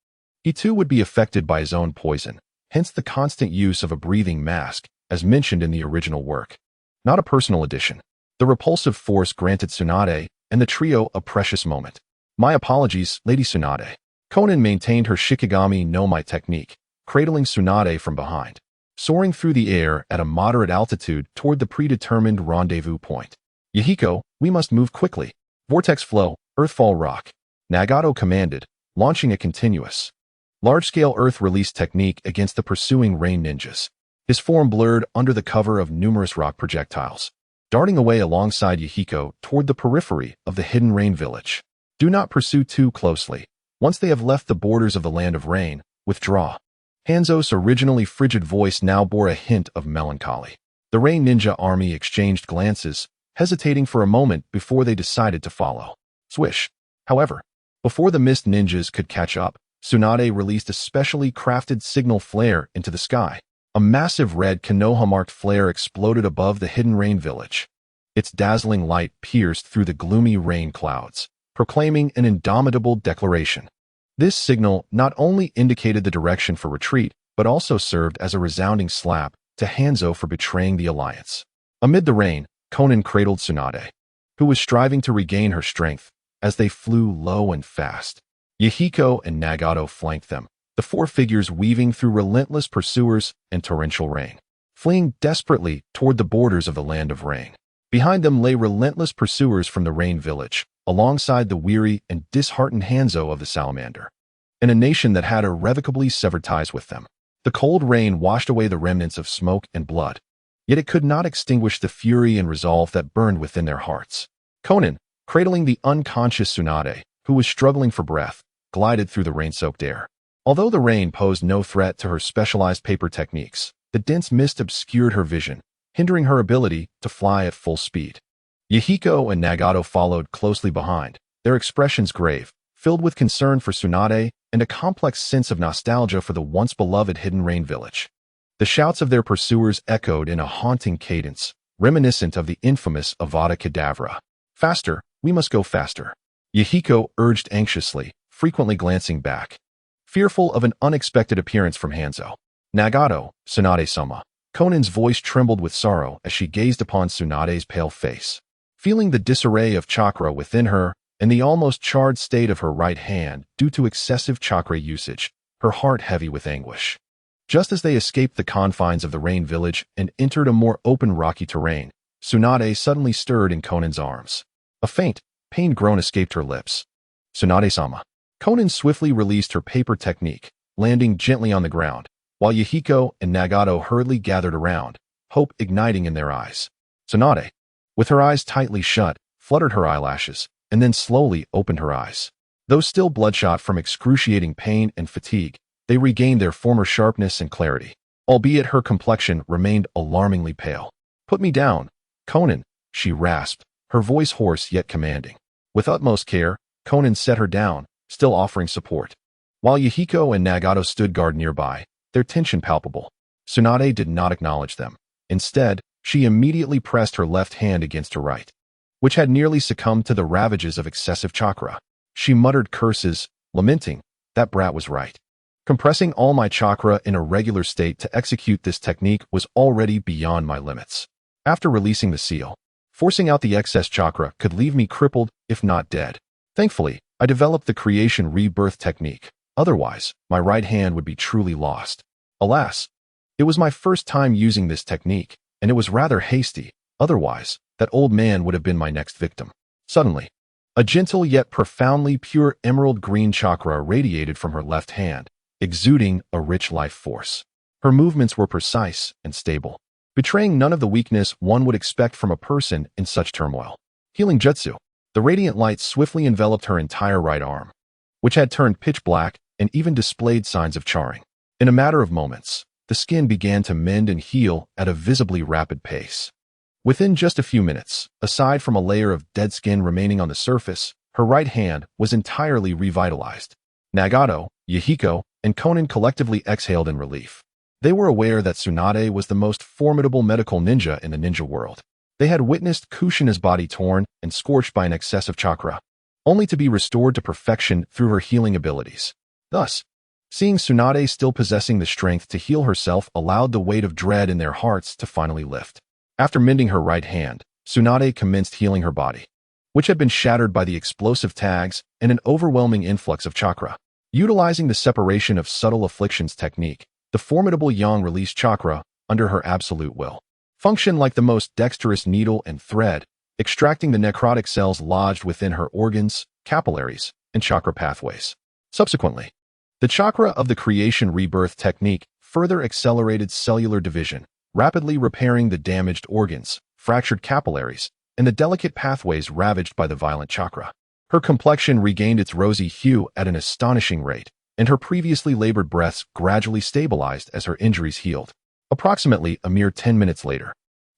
he too would be affected by his own poison, hence the constant use of a breathing mask, as mentioned in the original work. Not a personal addition. The repulsive force granted Tsunade and the trio a precious moment. My apologies, Lady Tsunade. Conan maintained her Shikigami no Mai technique, cradling Tsunade from behind, soaring through the air at a moderate altitude toward the predetermined rendezvous point. Yahiko, we must move quickly. Vortex Flow, Earthfall Rock. Nagato commanded, launching a continuous, large-scale earth release technique against the pursuing rain ninjas. His form blurred under the cover of numerous rock projectiles, darting away alongside Yahiko toward the periphery of the hidden rain village. Do not pursue too closely. Once they have left the borders of the land of rain, withdraw. Hanzo's originally frigid voice now bore a hint of melancholy. The rain ninja army exchanged glances, hesitating for a moment before they decided to follow. Swish. However, before the mist ninjas could catch up, Tsunade released a specially crafted signal flare into the sky. A massive red Konoha-marked flare exploded above the hidden rain village. Its dazzling light pierced through the gloomy rain clouds, proclaiming an indomitable declaration. This signal not only indicated the direction for retreat, but also served as a resounding slap to Hanzo for betraying the alliance. Amid the rain, Conan cradled Tsunade, who was striving to regain her strength, as they flew low and fast. Yahiko and Nagato flanked them, the four figures weaving through relentless pursuers and torrential rain, fleeing desperately toward the borders of the land of rain. Behind them lay relentless pursuers from the rain village, alongside the weary and disheartened Hanzo of the Salamander, and a nation that had irrevocably severed ties with them. The cold rain washed away the remnants of smoke and blood, yet it could not extinguish the fury and resolve that burned within their hearts. Conan, cradling the unconscious Tsunade, who was struggling for breath, glided through the rain-soaked air. Although the rain posed no threat to her specialized paper techniques, the dense mist obscured her vision, hindering her ability to fly at full speed. Yahiko and Nagato followed closely behind, their expressions grave, filled with concern for Tsunade and a complex sense of nostalgia for the once-beloved Hidden Rain village. The shouts of their pursuers echoed in a haunting cadence, reminiscent of the infamous Avada Kedavra. "Faster, we must go faster," Yahiko urged anxiously, frequently glancing back, fearful of an unexpected appearance from Hanzo. "Nagato, Tsunade-sama." Konan's voice trembled with sorrow as she gazed upon Tsunade's pale face. Feeling the disarray of chakra within her and the almost charred state of her right hand due to excessive chakra usage, her heart heavy with anguish. Just as they escaped the confines of the rain village and entered a more open rocky terrain, Tsunade suddenly stirred in Konan's arms. A faint, pained groan escaped her lips. "Tsunade-sama." Konan swiftly released her paper technique, landing gently on the ground, while Yahiko and Nagato hurriedly gathered around, hope igniting in their eyes. Tsunade, with her eyes tightly shut, fluttered her eyelashes, and then slowly opened her eyes. Though still bloodshot from excruciating pain and fatigue, they regained their former sharpness and clarity, albeit her complexion remained alarmingly pale. "Put me down, Konan," she rasped, her voice hoarse yet commanding. With utmost care, Konan set her down, still offering support. While Yahiko and Nagato stood guard nearby, their tension palpable, Tsunade did not acknowledge them. Instead, she immediately pressed her left hand against her right, which had nearly succumbed to the ravages of excessive chakra. She muttered curses, lamenting, "That brat was right. Compressing all my chakra in a regular state to execute this technique was already beyond my limits. After releasing the seal, forcing out the excess chakra could leave me crippled, if not dead. Thankfully, I developed the creation rebirth technique. Otherwise, my right hand would be truly lost. Alas, it was my first time using this technique, and it was rather hasty. Otherwise, that old man would have been my next victim." Suddenly, a gentle yet profoundly pure emerald green chakra radiated from her left hand, exuding a rich life force. Her movements were precise and stable, betraying none of the weakness one would expect from a person in such turmoil. Healing jutsu. The radiant light swiftly enveloped her entire right arm, which had turned pitch black and even displayed signs of charring. In a matter of moments, the skin began to mend and heal at a visibly rapid pace. Within just a few minutes, aside from a layer of dead skin remaining on the surface, her right hand was entirely revitalized. Nagato, Yahiko, and Konan collectively exhaled in relief. They were aware that Tsunade was the most formidable medical ninja in the ninja world. They had witnessed Kushina's body torn and scorched by an excess of chakra, only to be restored to perfection through her healing abilities. Thus, seeing Tsunade still possessing the strength to heal herself allowed the weight of dread in their hearts to finally lift. After mending her right hand, Tsunade commenced healing her body, which had been shattered by the explosive tags and an overwhelming influx of chakra. Utilizing the separation of subtle afflictions technique, the formidable yang released chakra under her absolute will, functioned like the most dexterous needle and thread, extracting the necrotic cells lodged within her organs, capillaries, and chakra pathways. Subsequently, the chakra of the creation rebirth technique further accelerated cellular division, rapidly repairing the damaged organs, fractured capillaries, and the delicate pathways ravaged by the violent chakra. Her complexion regained its rosy hue at an astonishing rate, and her previously labored breaths gradually stabilized as her injuries healed. Approximately a mere 10 minutes later,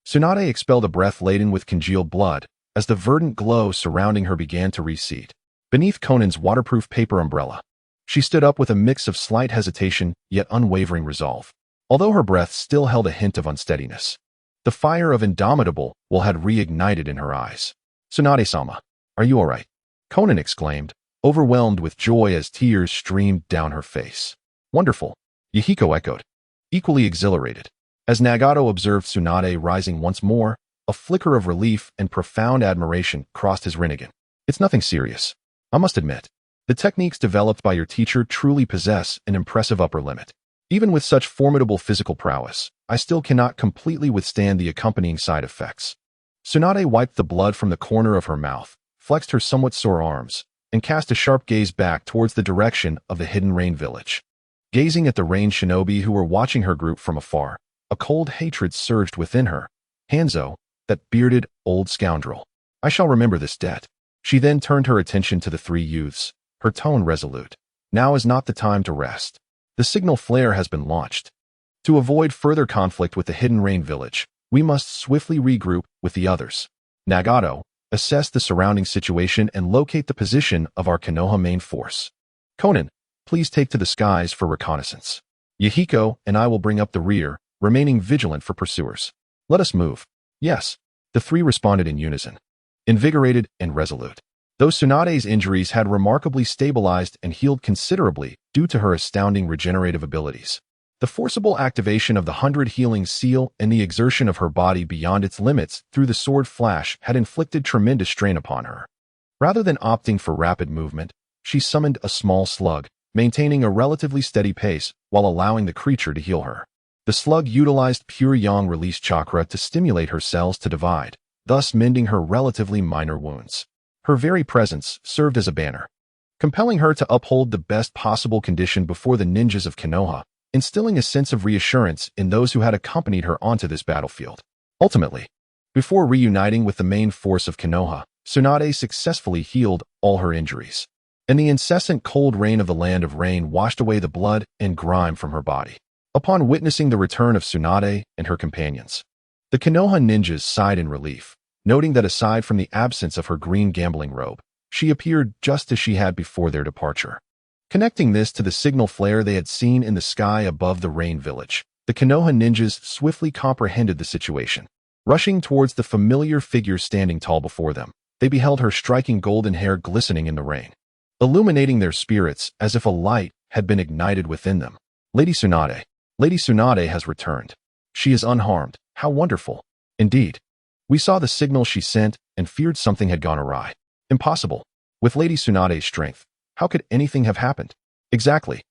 Tsunade expelled a breath laden with congealed blood as the verdant glow surrounding her began to recede. Beneath Konan's waterproof paper umbrella, she stood up with a mix of slight hesitation yet unwavering resolve. Although her breath still held a hint of unsteadiness, the fire of indomitable will had reignited in her eyes. "Tsunade-sama, are you all right?" Konan exclaimed, overwhelmed with joy as tears streamed down her face. "Wonderful," Yahiko echoed, equally exhilarated. As Nagato observed Tsunade rising once more, a flicker of relief and profound admiration crossed his Rinnegan. "It's nothing serious. I must admit, the techniques developed by your teacher truly possess an impressive upper limit. Even with such formidable physical prowess, I still cannot completely withstand the accompanying side effects." Tsunade wiped the blood from the corner of her mouth, flexed her somewhat sore arms, and cast a sharp gaze back towards the direction of the Hidden Rain village. Gazing at the rain shinobi who were watching her group from afar, a cold hatred surged within her. "Hanzo, that bearded, old scoundrel. I shall remember this debt." She then turned her attention to the three youths, her tone resolute. Now is not the time to rest. The signal flare has been launched. To avoid further conflict with the hidden rain village, we must swiftly regroup with the others. Nagato, assess the surrounding situation and locate the position of our Konoha main force. Conan, please take to the skies for reconnaissance. Yahiko and I will bring up the rear, remaining vigilant for pursuers. Let us move. Yes. The three responded in unison. Invigorated and resolute. Though Tsunade's injuries had remarkably stabilized and healed considerably due to her astounding regenerative abilities, the forcible activation of the 100 healing seal and the exertion of her body beyond its limits through the sword flash had inflicted tremendous strain upon her. Rather than opting for rapid movement, she summoned a small slug, maintaining a relatively steady pace while allowing the creature to heal her. The slug utilized pure yang release chakra to stimulate her cells to divide, thus mending her relatively minor wounds. Her very presence served as a banner, compelling her to uphold the best possible condition before the ninjas of Konoha, instilling a sense of reassurance in those who had accompanied her onto this battlefield. Ultimately, before reuniting with the main force of Konoha, Tsunade successfully healed all her injuries, and the incessant cold rain of the land of rain washed away the blood and grime from her body. Upon witnessing the return of Tsunade and her companions, the Konoha ninjas sighed in relief, noting that aside from the absence of her green gambling robe, she appeared just as she had before their departure. Connecting this to the signal flare they had seen in the sky above the rain village, the Konoha ninjas swiftly comprehended the situation. Rushing towards the familiar figure standing tall before them, they beheld her striking golden hair glistening in the rain, illuminating their spirits as if a light had been ignited within them. Lady Tsunade has returned. She is unharmed. How wonderful. Indeed. We saw the signal she sent and feared something had gone awry. Impossible. With Lady Tsunade's strength, how could anything have happened? Exactly.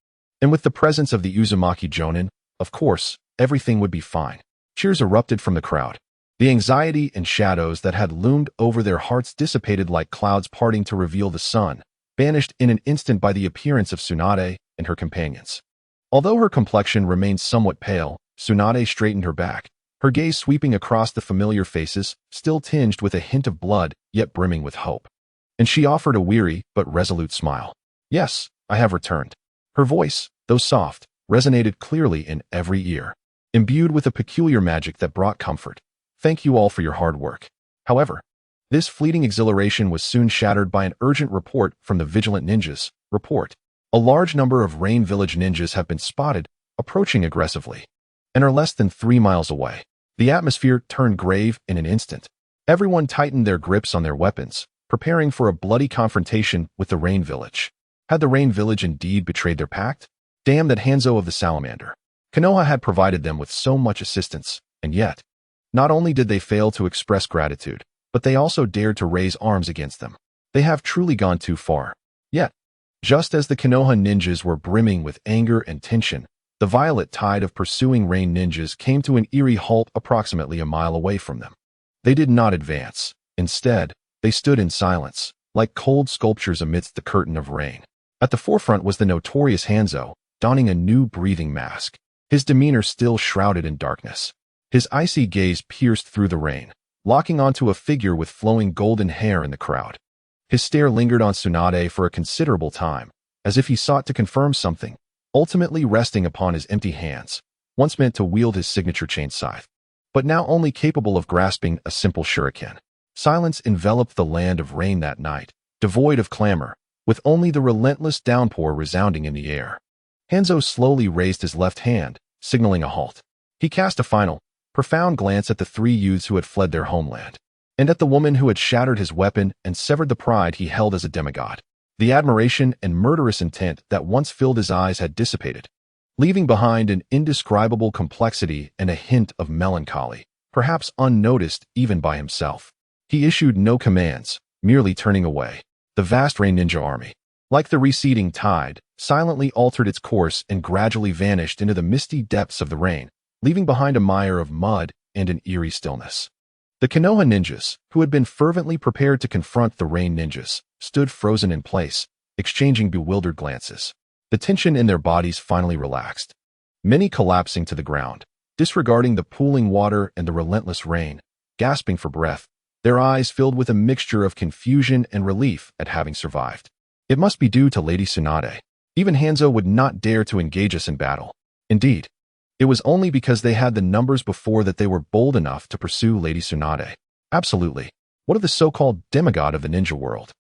And with the presence of the Uzumaki Jonin, of course, everything would be fine. Cheers erupted from the crowd. The anxiety and shadows that had loomed over their hearts dissipated like clouds parting to reveal the sun, banished in an instant by the appearance of Tsunade and her companions. Although her complexion remained somewhat pale, Tsunade straightened her back, her gaze sweeping across the familiar faces, still tinged with a hint of blood, yet brimming with hope. And she offered a weary but resolute smile. Yes, I have returned. Her voice, though soft, resonated clearly in every ear, imbued with a peculiar magic that brought comfort. Thank you all for your hard work. However, this fleeting exhilaration was soon shattered by an urgent report from the vigilant ninjas. Report. A large number of Rain Village ninjas have been spotted, approaching aggressively, and are less than 3 miles away. The atmosphere turned grave in an instant. Everyone tightened their grips on their weapons, preparing for a bloody confrontation with the Rain Village. Had the Rain Village indeed betrayed their pact? Damn that Hanzo of the Salamander. Konoha had provided them with so much assistance, and yet, not only did they fail to express gratitude, but they also dared to raise arms against them. They have truly gone too far. Yet, just as the Konoha ninjas were brimming with anger and tension, the violet tide of pursuing Rain ninjas came to an eerie halt approximately a mile away from them. They did not advance. Instead, they stood in silence, like cold sculptures amidst the curtain of rain. At the forefront was the notorious Hanzo, donning a new breathing mask, his demeanor still shrouded in darkness. His icy gaze pierced through the rain, locking onto a figure with flowing golden hair in the crowd. His stare lingered on Tsunade for a considerable time, as if he sought to confirm something, ultimately resting upon his empty hands, once meant to wield his signature chain scythe, but now only capable of grasping a simple shuriken. Silence enveloped the land of rain that night, devoid of clamor, with only the relentless downpour resounding in the air. Hanzo slowly raised his left hand, signaling a halt. He cast a final, profound glance at the 3 youths who had fled their homeland, and at the woman who had shattered his weapon and severed the pride he held as a demigod. The admiration and murderous intent that once filled his eyes had dissipated, leaving behind an indescribable complexity and a hint of melancholy, perhaps unnoticed even by himself. He issued no commands, merely turning away. The vast Rain Ninja army, like the receding tide, silently altered its course and gradually vanished into the misty depths of the rain, leaving behind a mire of mud and an eerie stillness. The Konoha ninjas, who had been fervently prepared to confront the Rain ninjas, stood frozen in place, exchanging bewildered glances. The tension in their bodies finally relaxed, many collapsing to the ground, disregarding the pooling water and the relentless rain, gasping for breath, their eyes filled with a mixture of confusion and relief at having survived. It must be due to Lady Tsunade. Even Hanzo would not dare to engage us in battle. Indeed, it was only because they had the numbers before that they were bold enough to pursue Lady Tsunade. Absolutely. What of the so-called demigod of the ninja world?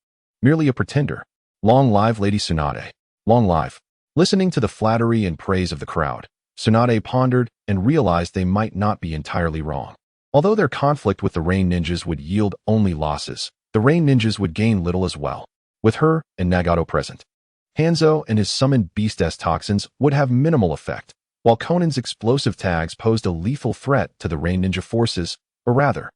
Merely a pretender. Long live Lady Tsunade. Long live. Listening to the flattery and praise of the crowd, Tsunade pondered and realized they might not be entirely wrong. Although their conflict with the Rain Ninjas would yield only losses, the Rain Ninjas would gain little as well. With her and Nagato present, Hanzo and his summoned beast-s toxins would have minimal effect, while Conan's explosive tags posed a lethal threat to the Rain Ninja forces, or rather,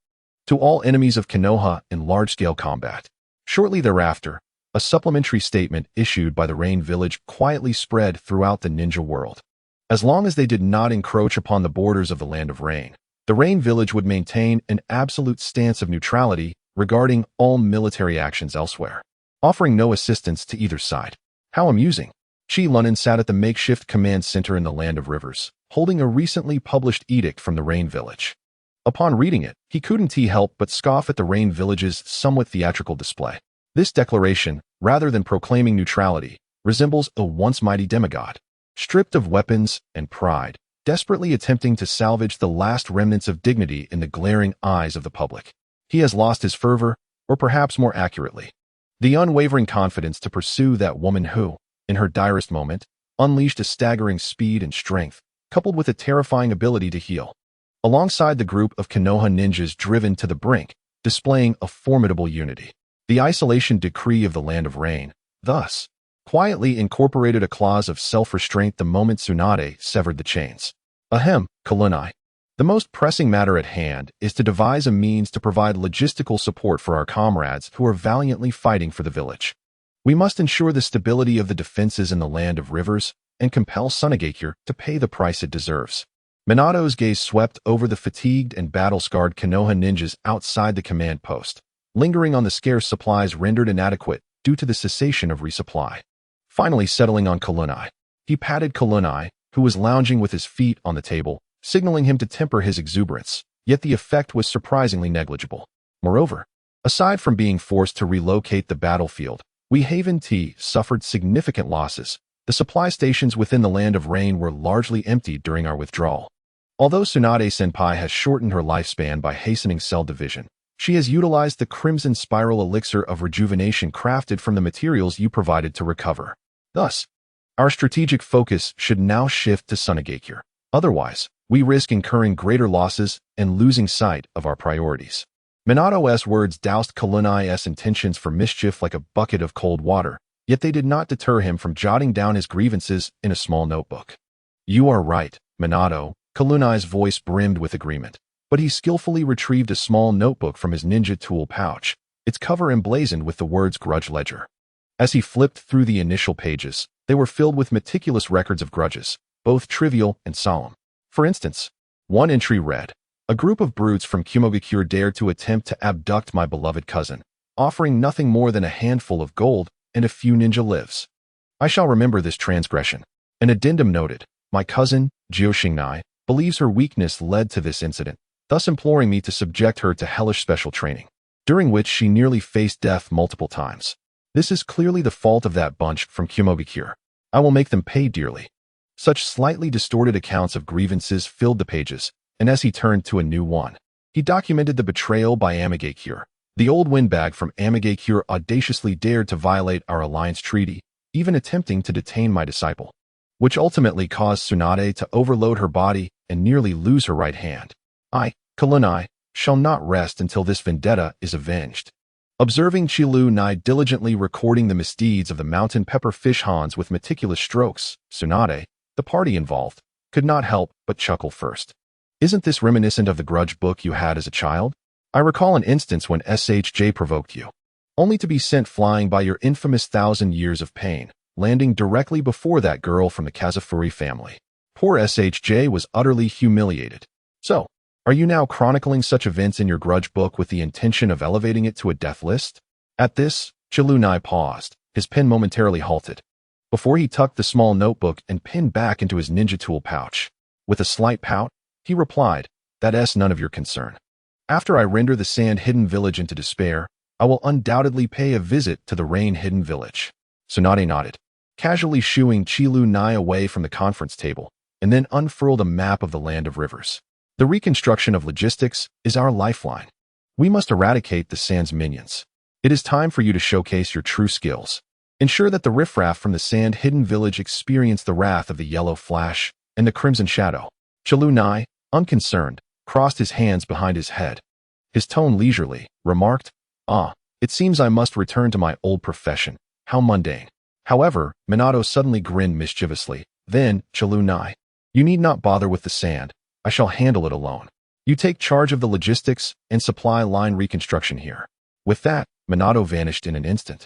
to all enemies of Konoha in large-scale combat. Shortly thereafter, a supplementary statement issued by the Rain Village quietly spread throughout the ninja world. As long as they did not encroach upon the borders of the Land of Rain, the Rain Village would maintain an absolute stance of neutrality regarding all military actions elsewhere, offering no assistance to either side. How amusing. Chi Lunin sat at the makeshift command center in the Land of Rivers, holding a recently published edict from the Rain Village. Upon reading it, he couldn't help but scoff at the Rain Village's somewhat theatrical display. This declaration, rather than proclaiming neutrality, resembles a once mighty demigod, stripped of weapons and pride, desperately attempting to salvage the last remnants of dignity in the glaring eyes of the public. He has lost his fervor, or perhaps more accurately, the unwavering confidence to pursue that woman who, in her direst moment, unleashed a staggering speed and strength, coupled with a terrifying ability to heal. Alongside the group of Konoha ninjas driven to the brink, displaying a formidable unity, the isolation decree of the Land of Rain, thus, quietly incorporated a clause of self-restraint the moment Tsunade severed the chains. Ahem, Kalunai. The most pressing matter at hand is to devise a means to provide logistical support for our comrades who are valiantly fighting for the village. We must ensure the stability of the defenses in the Land of Rivers and compel Sunagakure to pay the price it deserves. Minato's gaze swept over the fatigued and battle-scarred Konoha ninjas outside the command post, lingering on the scarce supplies rendered inadequate due to the cessation of resupply. Finally settling on Kalunai, he patted Kalunai, who was lounging with his feet on the table, signaling him to temper his exuberance, yet the effect was surprisingly negligible. Moreover, aside from being forced to relocate the battlefield, we Haven T suffered significant losses. The supply stations within the Land of Rain were largely emptied during our withdrawal. Although Tsunade-senpai has shortened her lifespan by hastening cell division, she has utilized the Crimson Spiral Elixir of Rejuvenation crafted from the materials you provided to recover. Thus, our strategic focus should now shift to Sunagakure. Otherwise, we risk incurring greater losses and losing sight of our priorities. Minato's words doused Kalunai's intentions for mischief like a bucket of cold water, yet they did not deter him from jotting down his grievances in a small notebook. You are right, Minato, Kalunai's voice brimmed with agreement, but he skillfully retrieved a small notebook from his ninja tool pouch, its cover emblazoned with the words Grudge Ledger. As he flipped through the initial pages, they were filled with meticulous records of grudges, both trivial and solemn. For instance, one entry read, "A group of brutes from Kumogakure dared to attempt to abduct my beloved cousin, offering nothing more than a handful of gold and a few ninja lives. I shall remember this transgression." An addendum noted, "My cousin, Jioshingnai, believes her weakness led to this incident, thus imploring me to subject her to hellish special training, during which she nearly faced death multiple times. This is clearly the fault of that bunch from Kumogakure. I will make them pay dearly." Such slightly distorted accounts of grievances filled the pages, and as he turned to a new one, he documented the betrayal by Amigakure. The old windbag from Amigakure audaciously dared to violate our alliance treaty, even attempting to detain my disciple, which ultimately caused Tsunade to overload her body and nearly lose her right hand. I, Kalunai, shall not rest until this vendetta is avenged. Observing Chilunai diligently recording the misdeeds of the mountain pepper fish Hans with meticulous strokes, Tsunade, the party involved, could not help but chuckle first. Isn't this reminiscent of the grudge book you had as a child? I recall an instance when SHJ provoked you, only to be sent flying by your infamous 1,000 years of pain, landing directly before that girl from the Kazafuri family. Poor SHJ was utterly humiliated. So, are you now chronicling such events in your grudge book with the intention of elevating it to a death list? At this, Chilunai paused, his pen momentarily halted, before he tucked the small notebook and pinned back into his ninja tool pouch. With a slight pout, he replied, "That's none of your concern. After I render the Sand-Hidden Village into despair, I will undoubtedly pay a visit to the Rain-Hidden Village." Tsunade nodded, casually shooing Qilu Nai away from the conference table, and then unfurled a map of the land of rivers. The reconstruction of logistics is our lifeline. We must eradicate the Sand's minions. It is time for you to showcase your true skills. Ensure that the riffraff from the sand-hidden village experience the wrath of the yellow flash and the crimson shadow. Qilu Nai, unconcerned, crossed his hands behind his head. His tone leisurely, remarked, it seems I must return to my old profession. How mundane. However, Minato suddenly grinned mischievously. Then, Qilu Nai, you need not bother with the sand. I shall handle it alone. You take charge of the logistics and supply line reconstruction here. With that, Minato vanished in an instant,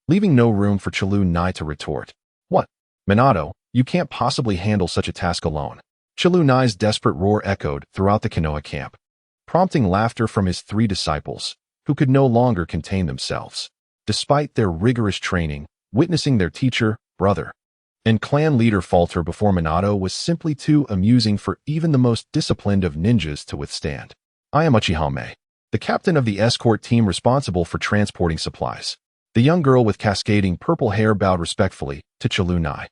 leaving no room for Qilu Nai to retort. What? Minato, you can't possibly handle such a task alone. Qilu Nai's desperate roar echoed throughout the Konoha camp, prompting laughter from his 3 disciples, who could no longer contain themselves. Despite their rigorous training, witnessing their teacher, brother, and clan leader falter before Minato was simply too amusing for even the most disciplined of ninjas to withstand. I am Uchiha, the captain of the escort team responsible for transporting supplies. The young girl with cascading purple hair bowed respectfully to Qilu Nai.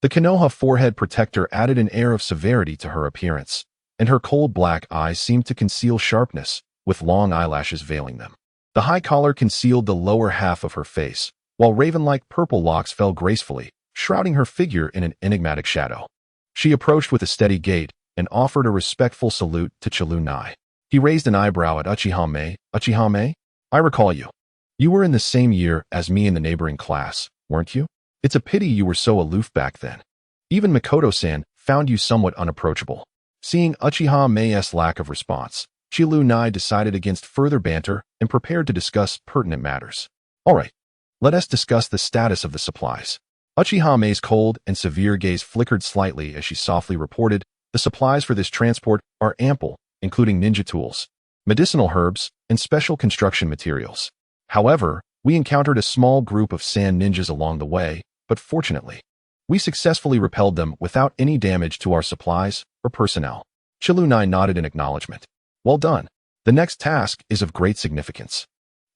The Konoha forehead protector added an air of severity to her appearance, and her cold black eyes seemed to conceal sharpness, with long eyelashes veiling them. The high collar concealed the lower half of her face, while raven-like purple locks fell gracefully, shrouding her figure in an enigmatic shadow. She approached with a steady gait and offered a respectful salute to Qilu Nai. He raised an eyebrow at Uchiha. Uchiha, I recall you. You were in the same year as me in the neighboring class, weren't you? It's a pity you were so aloof back then. Even Mikoto-san found you somewhat unapproachable. Seeing Uchiha-mei's lack of response, Qilu Nai decided against further banter and prepared to discuss pertinent matters. All right, let us discuss the status of the supplies. Uchiha-mei's cold and severe gaze flickered slightly as she softly reported, the supplies for this transport are ample, including ninja tools, medicinal herbs, and special construction materials. However, we encountered a small group of sand ninjas along the way, but fortunately, we successfully repelled them without any damage to our supplies or personnel. Qilu Nai nodded in acknowledgement. Well done. The next task is of great significance.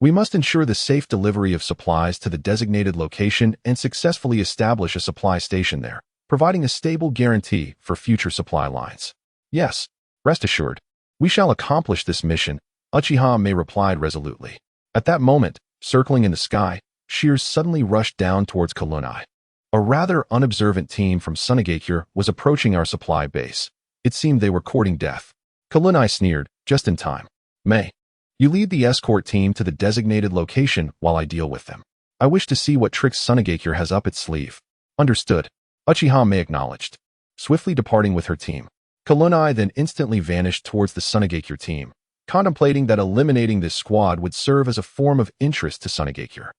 We must ensure the safe delivery of supplies to the designated location and successfully establish a supply station there, providing a stable guarantee for future supply lines. Yes, rest assured, we shall accomplish this mission, Uchiha-mei replied resolutely. At that moment, circling in the sky, Shears suddenly rushed down towards Qilu Nai. A rather unobservant team from Sunagakure was approaching our supply base. It seemed they were courting death. Qilu Nai sneered, just in time. Mei, you lead the escort team to the designated location while I deal with them. I wish to see what tricks Sunagakure has up its sleeve. Understood. Uchiha-mei acknowledged, swiftly departing with her team. Qilu Nai then instantly vanished towards the Sunagakure team, contemplating that eliminating this squad would serve as a form of interest to Sunagakure.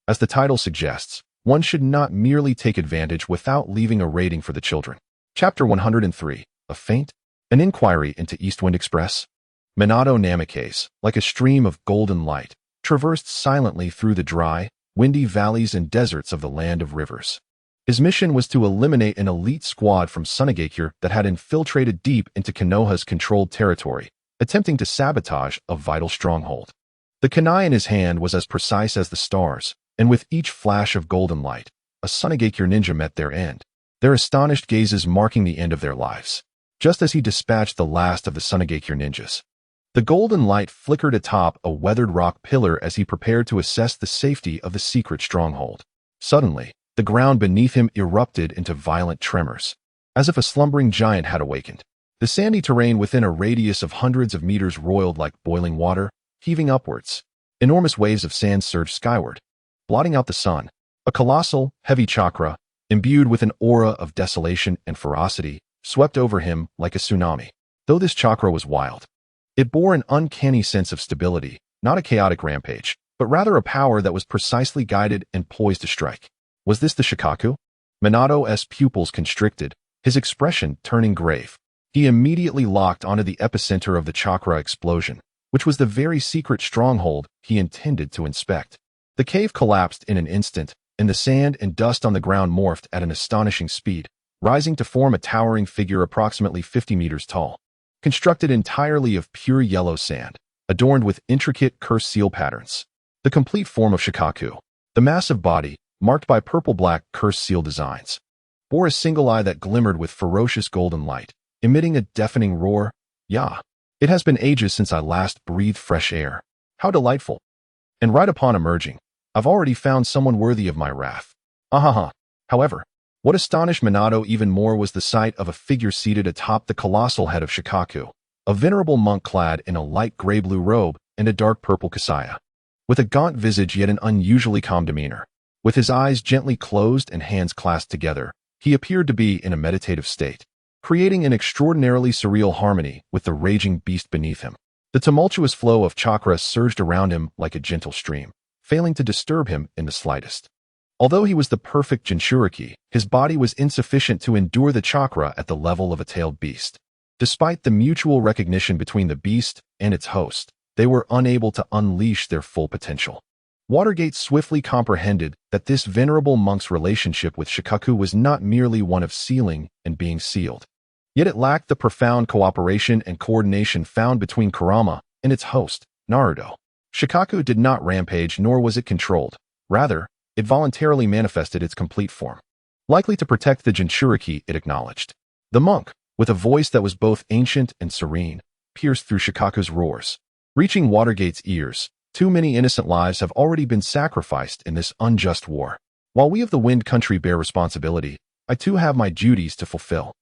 As the title suggests, one should not merely take advantage without leaving a rating for the children. Chapter 103, A Feint? An Inquiry into Eastwind Express? Minato Namikaze, like a stream of golden light, traversed silently through the dry, windy valleys and deserts of the land of rivers. His mission was to eliminate an elite squad from Sunagakure that had infiltrated deep into Konoha's controlled territory, attempting to sabotage a vital stronghold. The kunai in his hand was as precise as the stars, and with each flash of golden light, a Sunagakure ninja met their end, their astonished gazes marking the end of their lives. Just as he dispatched the last of the Sunagakure ninjas, the golden light flickered atop a weathered rock pillar as he prepared to assess the safety of the secret stronghold. Suddenly, the ground beneath him erupted into violent tremors, as if a slumbering giant had awakened. The sandy terrain within a radius of hundreds of meters roiled like boiling water, heaving upwards. Enormous waves of sand surged skyward, blotting out the sun. A colossal, heavy chakra, imbued with an aura of desolation and ferocity, swept over him like a tsunami. Though this chakra was wild, it bore an uncanny sense of stability, not a chaotic rampage, but rather a power that was precisely guided and poised to strike. Was this the Shikaku? Minato's pupils constricted, his expression turning grave. He immediately locked onto the epicenter of the chakra explosion, which was the very secret stronghold he intended to inspect. The cave collapsed in an instant, and the sand and dust on the ground morphed at an astonishing speed, rising to form a towering figure approximately 50 meters tall. Constructed entirely of pure yellow sand, adorned with intricate curse seal patterns. The complete form of Shikaku. The massive body, marked by purple-black cursed seal designs, bore a single eye that glimmered with ferocious golden light, emitting a deafening roar. Yah! It has been ages since I last breathed fresh air. How delightful! And right upon emerging, I've already found someone worthy of my wrath. Ahaha! However, what astonished Minato even more was the sight of a figure seated atop the colossal head of Shikaku, a venerable monk clad in a light gray-blue robe and a dark purple kasaya. With a gaunt visage yet an unusually calm demeanor. With his eyes gently closed and hands clasped together, he appeared to be in a meditative state, creating an extraordinarily surreal harmony with the raging beast beneath him. The tumultuous flow of chakra surged around him like a gentle stream, failing to disturb him in the slightest. Although he was the perfect Jinchūriki, his body was insufficient to endure the chakra at the level of a tailed beast. Despite the mutual recognition between the beast and its host, they were unable to unleash their full potential. Watergate swiftly comprehended that this venerable monk's relationship with Shikaku was not merely one of sealing and being sealed. Yet it lacked the profound cooperation and coordination found between Kurama and its host, Naruto. Shikaku did not rampage nor was it controlled. Rather, it voluntarily manifested its complete form, likely to protect the Jinchūriki it acknowledged. The monk, with a voice that was both ancient and serene, pierced through Shikaku's roars. Reaching Watergate's ears, too many innocent lives have already been sacrificed in this unjust war. While we of the Wind Country bear responsibility, I too have my duties to fulfill.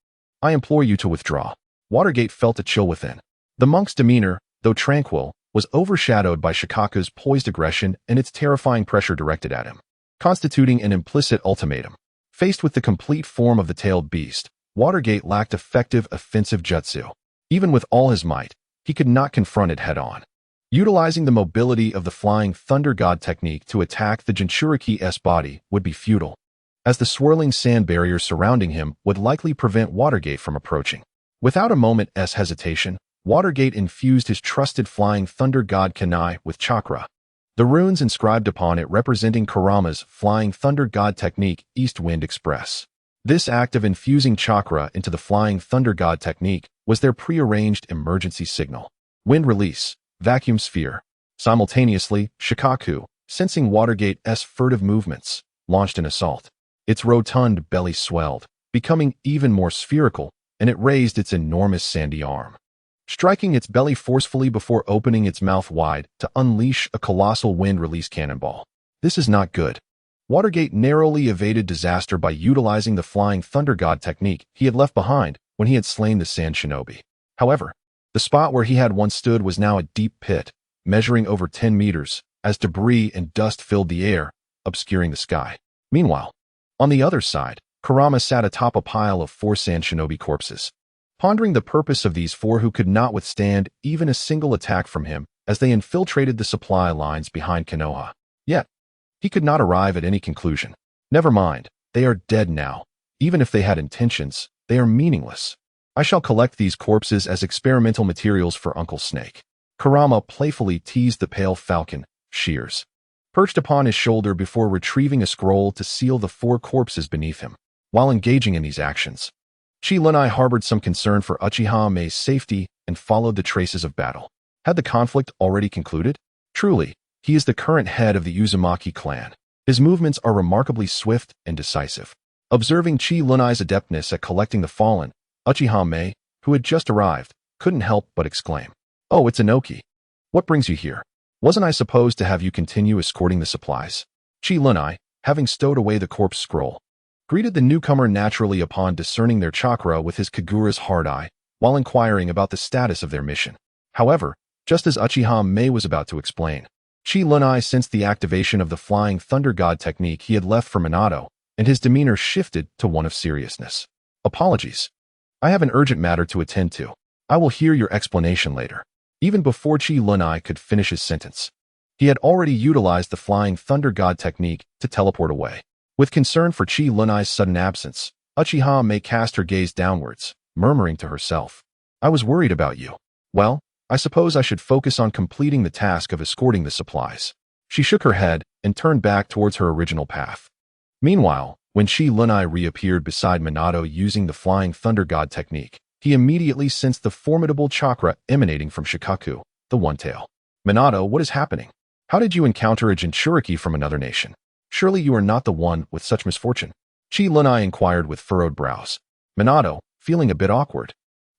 I implore you to withdraw. Watergate felt a chill within. The monk's demeanor, though tranquil, was overshadowed by Shikaku's poised aggression and its terrifying pressure directed at him, constituting an implicit ultimatum. Faced with the complete form of the tailed beast, Watergate lacked effective offensive jutsu. Even with all his might, he could not confront it head-on. Utilizing the mobility of the Flying Thunder God technique to attack the Jinchūriki's body would be futile, as the swirling sand barrier surrounding him would likely prevent Watergate from approaching. Without a moment's hesitation, Watergate infused his trusted Flying Thunder God Kanai with chakra. The runes inscribed upon it representing Kurama's Flying Thunder God technique East Wind Express. This act of infusing chakra into the Flying Thunder God technique was their prearranged emergency signal. Wind release, vacuum sphere. Simultaneously, Shikaku, sensing Watergate's furtive movements, launched an assault. Its rotund belly swelled, becoming even more spherical, and it raised its enormous sandy arm, striking its belly forcefully before opening its mouth wide to unleash a colossal wind-release cannonball. This is not good. Watergate narrowly evaded disaster by utilizing the Flying Thunder God technique he had left behind when he had slain the Sand Shinobi. However, the spot where he had once stood was now a deep pit, measuring over 10 meters, as debris and dust filled the air, obscuring the sky. Meanwhile, on the other side, Kurama sat atop a pile of 4 Sand Shinobi corpses, pondering the purpose of these 4 who could not withstand even a single attack from him as they infiltrated the supply lines behind Konoha. Yet, he could not arrive at any conclusion. Never mind, they are dead now. Even if they had intentions, they are meaningless. I shall collect these corpses as experimental materials for Uncle Snake. Kurama playfully teased the pale falcon, Shears, perched upon his shoulder before retrieving a scroll to seal the 4 corpses beneath him. While engaging in these actions, Chi Lunai harbored some concern for Uchiha Mei's safety and followed the traces of battle. Had the conflict already concluded? Truly, he is the current head of the Uzumaki clan. His movements are remarkably swift and decisive. Observing Chi Lunai's adeptness at collecting the fallen, Uchiha Mei, who had just arrived, couldn't help but exclaim, "Oh, it's Inoki. What brings you here? Wasn't I supposed to have you continue escorting the supplies?" Chi Lunai, having stowed away the corpse scroll, greeted the newcomer naturally upon discerning their chakra with his Kagura's hard eye, while inquiring about the status of their mission. However, just as Uchiha Mei was about to explain, Chi Lunai sensed the activation of the Flying Thunder God technique he had left for Minato, and his demeanor shifted to one of seriousness. "Apologies. I have an urgent matter to attend to. I will hear your explanation later." Even before Chi Lunai could finish his sentence, he had already utilized the Flying Thunder God technique to teleport away. With concern for Chi Lunai's sudden absence, Uchiha Mei cast her gaze downwards, murmuring to herself, "I was worried about you. Well, I suppose I should focus on completing the task of escorting the supplies." She shook her head and turned back towards her original path. Meanwhile, when Chi Lunai reappeared beside Minato using the Flying Thunder God technique, he immediately sensed the formidable chakra emanating from Shikaku, the One-Tail. "Minato, what is happening? How did you encounter a Jinchūriki from another nation?" Surely you are not the one with such misfortune. Chi Lunai inquired with furrowed brows. Minato, feeling a bit awkward,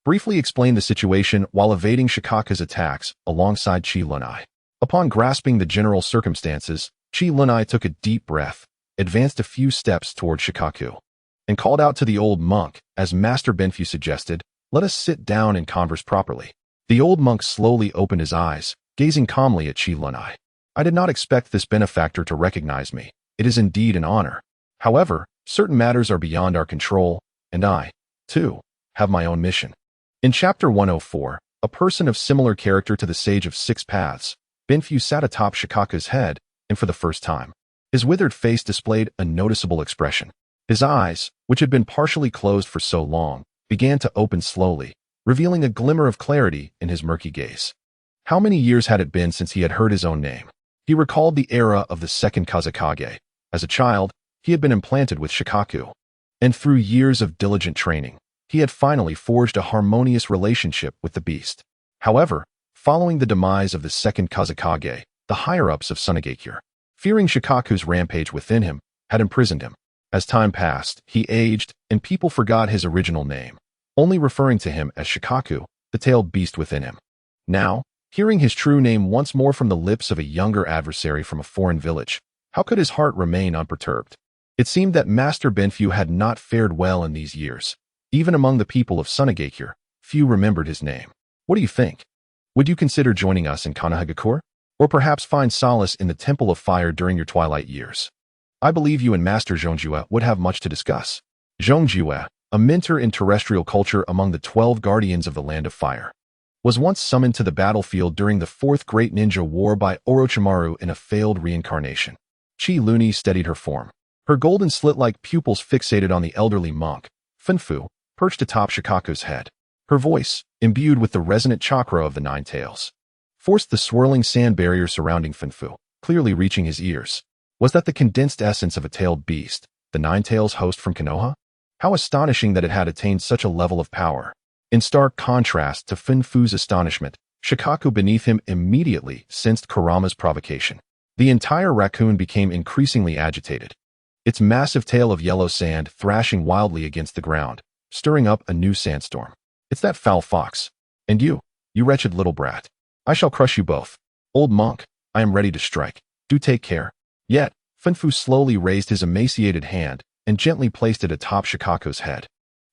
briefly explained the situation while evading Shikaku's attacks alongside Chi Lunai. Upon grasping the general circumstances, Chi Lunai took a deep breath, advanced a few steps toward Shikaku, and called out to the old monk, as Master Benfu suggested, "Let us sit down and converse properly." The old monk slowly opened his eyes, gazing calmly at Chi Lunai. "I did not expect this benefactor to recognize me. It is indeed an honor. However, certain matters are beyond our control, and I, too, have my own mission." In Chapter 104, a person of similar character to the Sage of Six Paths, Benfu sat atop Shikaku's head, and for the first time, his withered face displayed a noticeable expression. His eyes, which had been partially closed for so long, began to open slowly, revealing a glimmer of clarity in his murky gaze. How many years had it been since he had heard his own name? He recalled the era of the second Kazekage. As a child, he had been implanted with Shikaku, and through years of diligent training, he had finally forged a harmonious relationship with the beast. However, following the demise of the second Kazekage, the higher-ups of Sunagakure, fearing Shikaku's rampage within him, had imprisoned him. As time passed, he aged, and people forgot his original name, only referring to him as Shikaku, the tailed beast within him. Now, hearing his true name once more from the lips of a younger adversary from a foreign village, how could his heart remain unperturbed? It seemed that Master Benfu had not fared well in these years. Even among the people of Sunagakure, few remembered his name. What do you think? Would you consider joining us in Konoha? Or perhaps find solace in the Temple of Fire during your twilight years? I believe you and Master Zhongjue would have much to discuss. Zhongjue, a mentor in terrestrial culture among the 12 guardians of the Land of Fire, was once summoned to the battlefield during the Fourth Great Ninja War by Orochimaru in a failed reincarnation. Chi Luni steadied her form, her golden slit-like pupils fixated on the elderly monk, Finfu, perched atop Shikaku's head. Her voice, imbued with the resonant chakra of the Nine Tails, forced the swirling sand barrier surrounding Finfu, clearly reaching his ears. Was that the condensed essence of a tailed beast, the Nine Tails host from Konoha? How astonishing that it had attained such a level of power. In stark contrast to Finfu's astonishment, Shikaku beneath him immediately sensed Kurama's provocation. The entire raccoon became increasingly agitated, its massive tail of yellow sand thrashing wildly against the ground, stirring up a new sandstorm. "It's that foul fox. And you wretched little brat. I shall crush you both. Old monk, I am ready to strike. Do take care." Yet, Finfu slowly raised his emaciated hand and gently placed it atop Shikaku's head.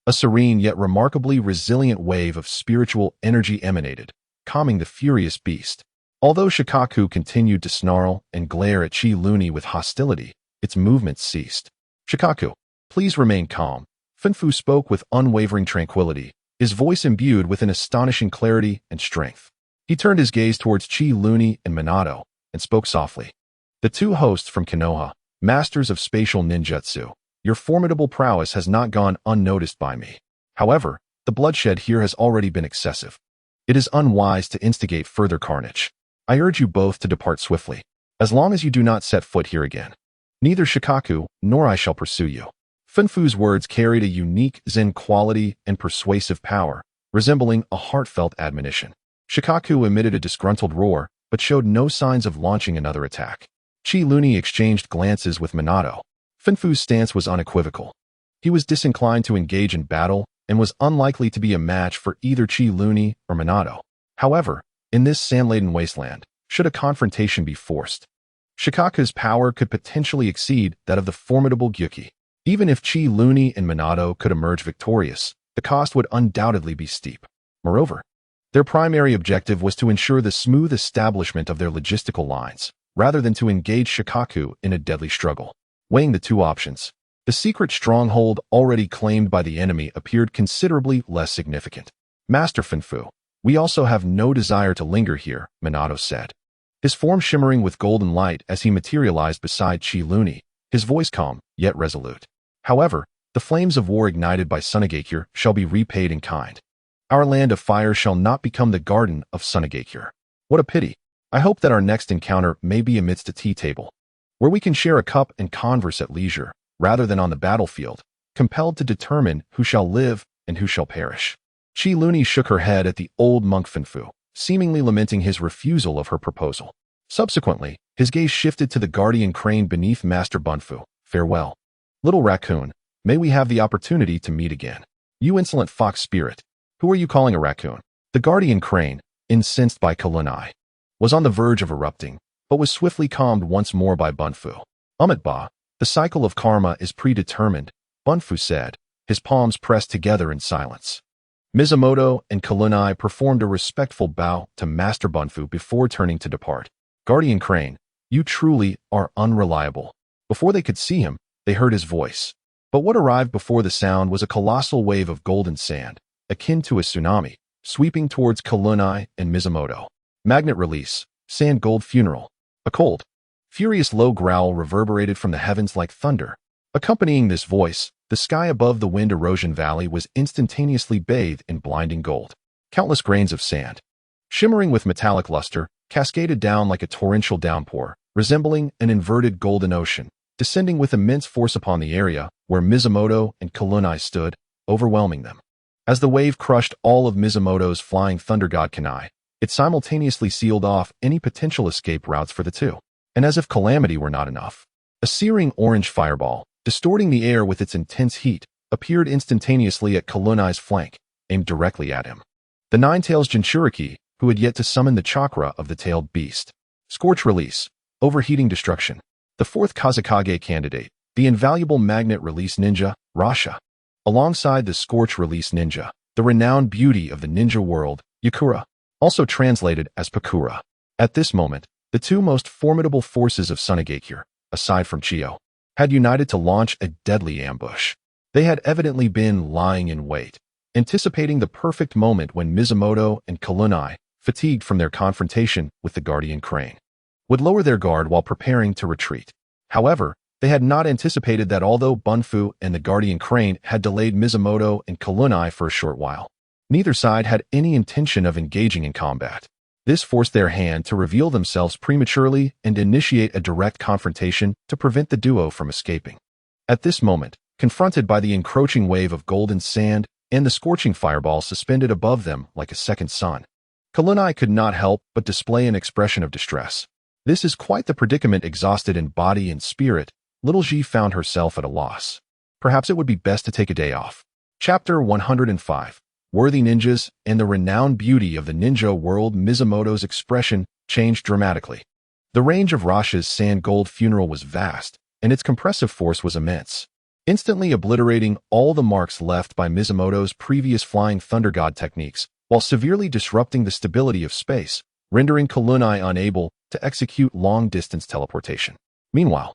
A serene yet remarkably resilient wave of spiritual energy emanated, calming the furious beast. Although Shikaku continued to snarl and glare at Chi Luni with hostility, its movements ceased. "Shikaku, please remain calm." Finfu spoke with unwavering tranquility, his voice imbued with an astonishing clarity and strength. He turned his gaze towards Chi Luni and Minato, and spoke softly. "The two hosts from Konoha, masters of spatial ninjutsu, your formidable prowess has not gone unnoticed by me. However, the bloodshed here has already been excessive. It is unwise to instigate further carnage. I urge you both to depart swiftly, as long as you do not set foot here again. Neither Shikaku nor I shall pursue you." Finfu's words carried a unique Zen quality and persuasive power, resembling a heartfelt admonition. Shikaku emitted a disgruntled roar, but showed no signs of launching another attack. Chi Luni exchanged glances with Minato. Finfu's stance was unequivocal. He was disinclined to engage in battle and was unlikely to be a match for either Chi Luni or Minato. However, in this sand-laden wasteland, should a confrontation be forced, Shikaku's power could potentially exceed that of the formidable Gyuki. Even if Chi Luni and Minato could emerge victorious, the cost would undoubtedly be steep. Moreover, their primary objective was to ensure the smooth establishment of their logistical lines, rather than to engage Shikaku in a deadly struggle. Weighing the two options, the secret stronghold already claimed by the enemy appeared considerably less significant. "Master Finfu, we also have no desire to linger here," Minato said, his form shimmering with golden light as he materialized beside Chi Luni, his voice calm, yet resolute. "However, the flames of war ignited by Sunagakure shall be repaid in kind. Our Land of Fire shall not become the garden of Sunagakure. What a pity. I hope that our next encounter may be amidst a tea table, where we can share a cup and converse at leisure, rather than on the battlefield, compelled to determine who shall live and who shall perish." Chi Luni shook her head at the old monk Finfu, seemingly lamenting his refusal of her proposal. Subsequently, His gaze shifted to the guardian crane beneath Master Bunfu. Farewell. Little raccoon, may we have the opportunity to meet again. You insolent fox spirit. Who are you calling a raccoon? The guardian crane, incensed by Kalunai, was on the verge of erupting, but was swiftly calmed once more by Bunfu. Ba, the cycle of karma is predetermined, Bunfu said, his palms pressed together in silence. Mizumoto and Kalunai performed a respectful bow to Master Bunfu before turning to depart. Guardian Crane, you truly are unreliable. Before they could see him, they heard his voice. But what arrived before the sound was a colossal wave of golden sand, akin to a tsunami, sweeping towards Kalunai and Mizumoto. Magnet release, sand gold funeral. A cold, furious low growl reverberated from the heavens like thunder. Accompanying this voice, the sky above the wind erosion valley was instantaneously bathed in blinding gold. Countless grains of sand, shimmering with metallic luster, cascaded down like a torrential downpour, resembling an inverted golden ocean, descending with immense force upon the area where Mizumoto and Kalunai stood, overwhelming them. As the wave crushed all of Mizumoto's flying thunder god Kanai, it simultaneously sealed off any potential escape routes for the two. And as if calamity were not enough, a searing orange fireball, distorting the air with its intense heat, appeared instantaneously at Kalunai's flank, aimed directly at him. The Nine-Tails Jinchūriki, who had yet to summon the chakra of the tailed beast. Scorch release, overheating destruction. The fourth Kazekage candidate, the invaluable magnet release ninja, Rasha. Alongside the scorch release ninja, the renowned beauty of the ninja world, Yakura, also translated as Pakura. At this moment, the two most formidable forces of Sunagakure, aside from Chiyo, had united to launch a deadly ambush. They had evidently been lying in wait, anticipating the perfect moment when Mizumoto and Kalunai, fatigued from their confrontation with the guardian crane, would lower their guard while preparing to retreat. However, they had not anticipated that although Bunfu and the guardian crane had delayed Mizumoto and Kalunai for a short while, neither side had any intention of engaging in combat. This forced their hand to reveal themselves prematurely and initiate a direct confrontation to prevent the duo from escaping. At this moment, confronted by the encroaching wave of golden sand and the scorching fireball suspended above them like a second sun, Kalunai could not help but display an expression of distress. This is quite the predicament. Exhausted in body and spirit, little Ji found herself at a loss. Perhaps it would be best to take a day off. Chapter 105. Worthy ninjas and the renowned beauty of the ninja world. Mizumoto's expression changed dramatically. The range of Rasha's sand gold funeral was vast, and its compressive force was immense, instantly obliterating all the marks left by Mizumoto's previous flying thunder god techniques, while severely disrupting the stability of space, rendering Kalunai unable to execute long-distance teleportation. Meanwhile,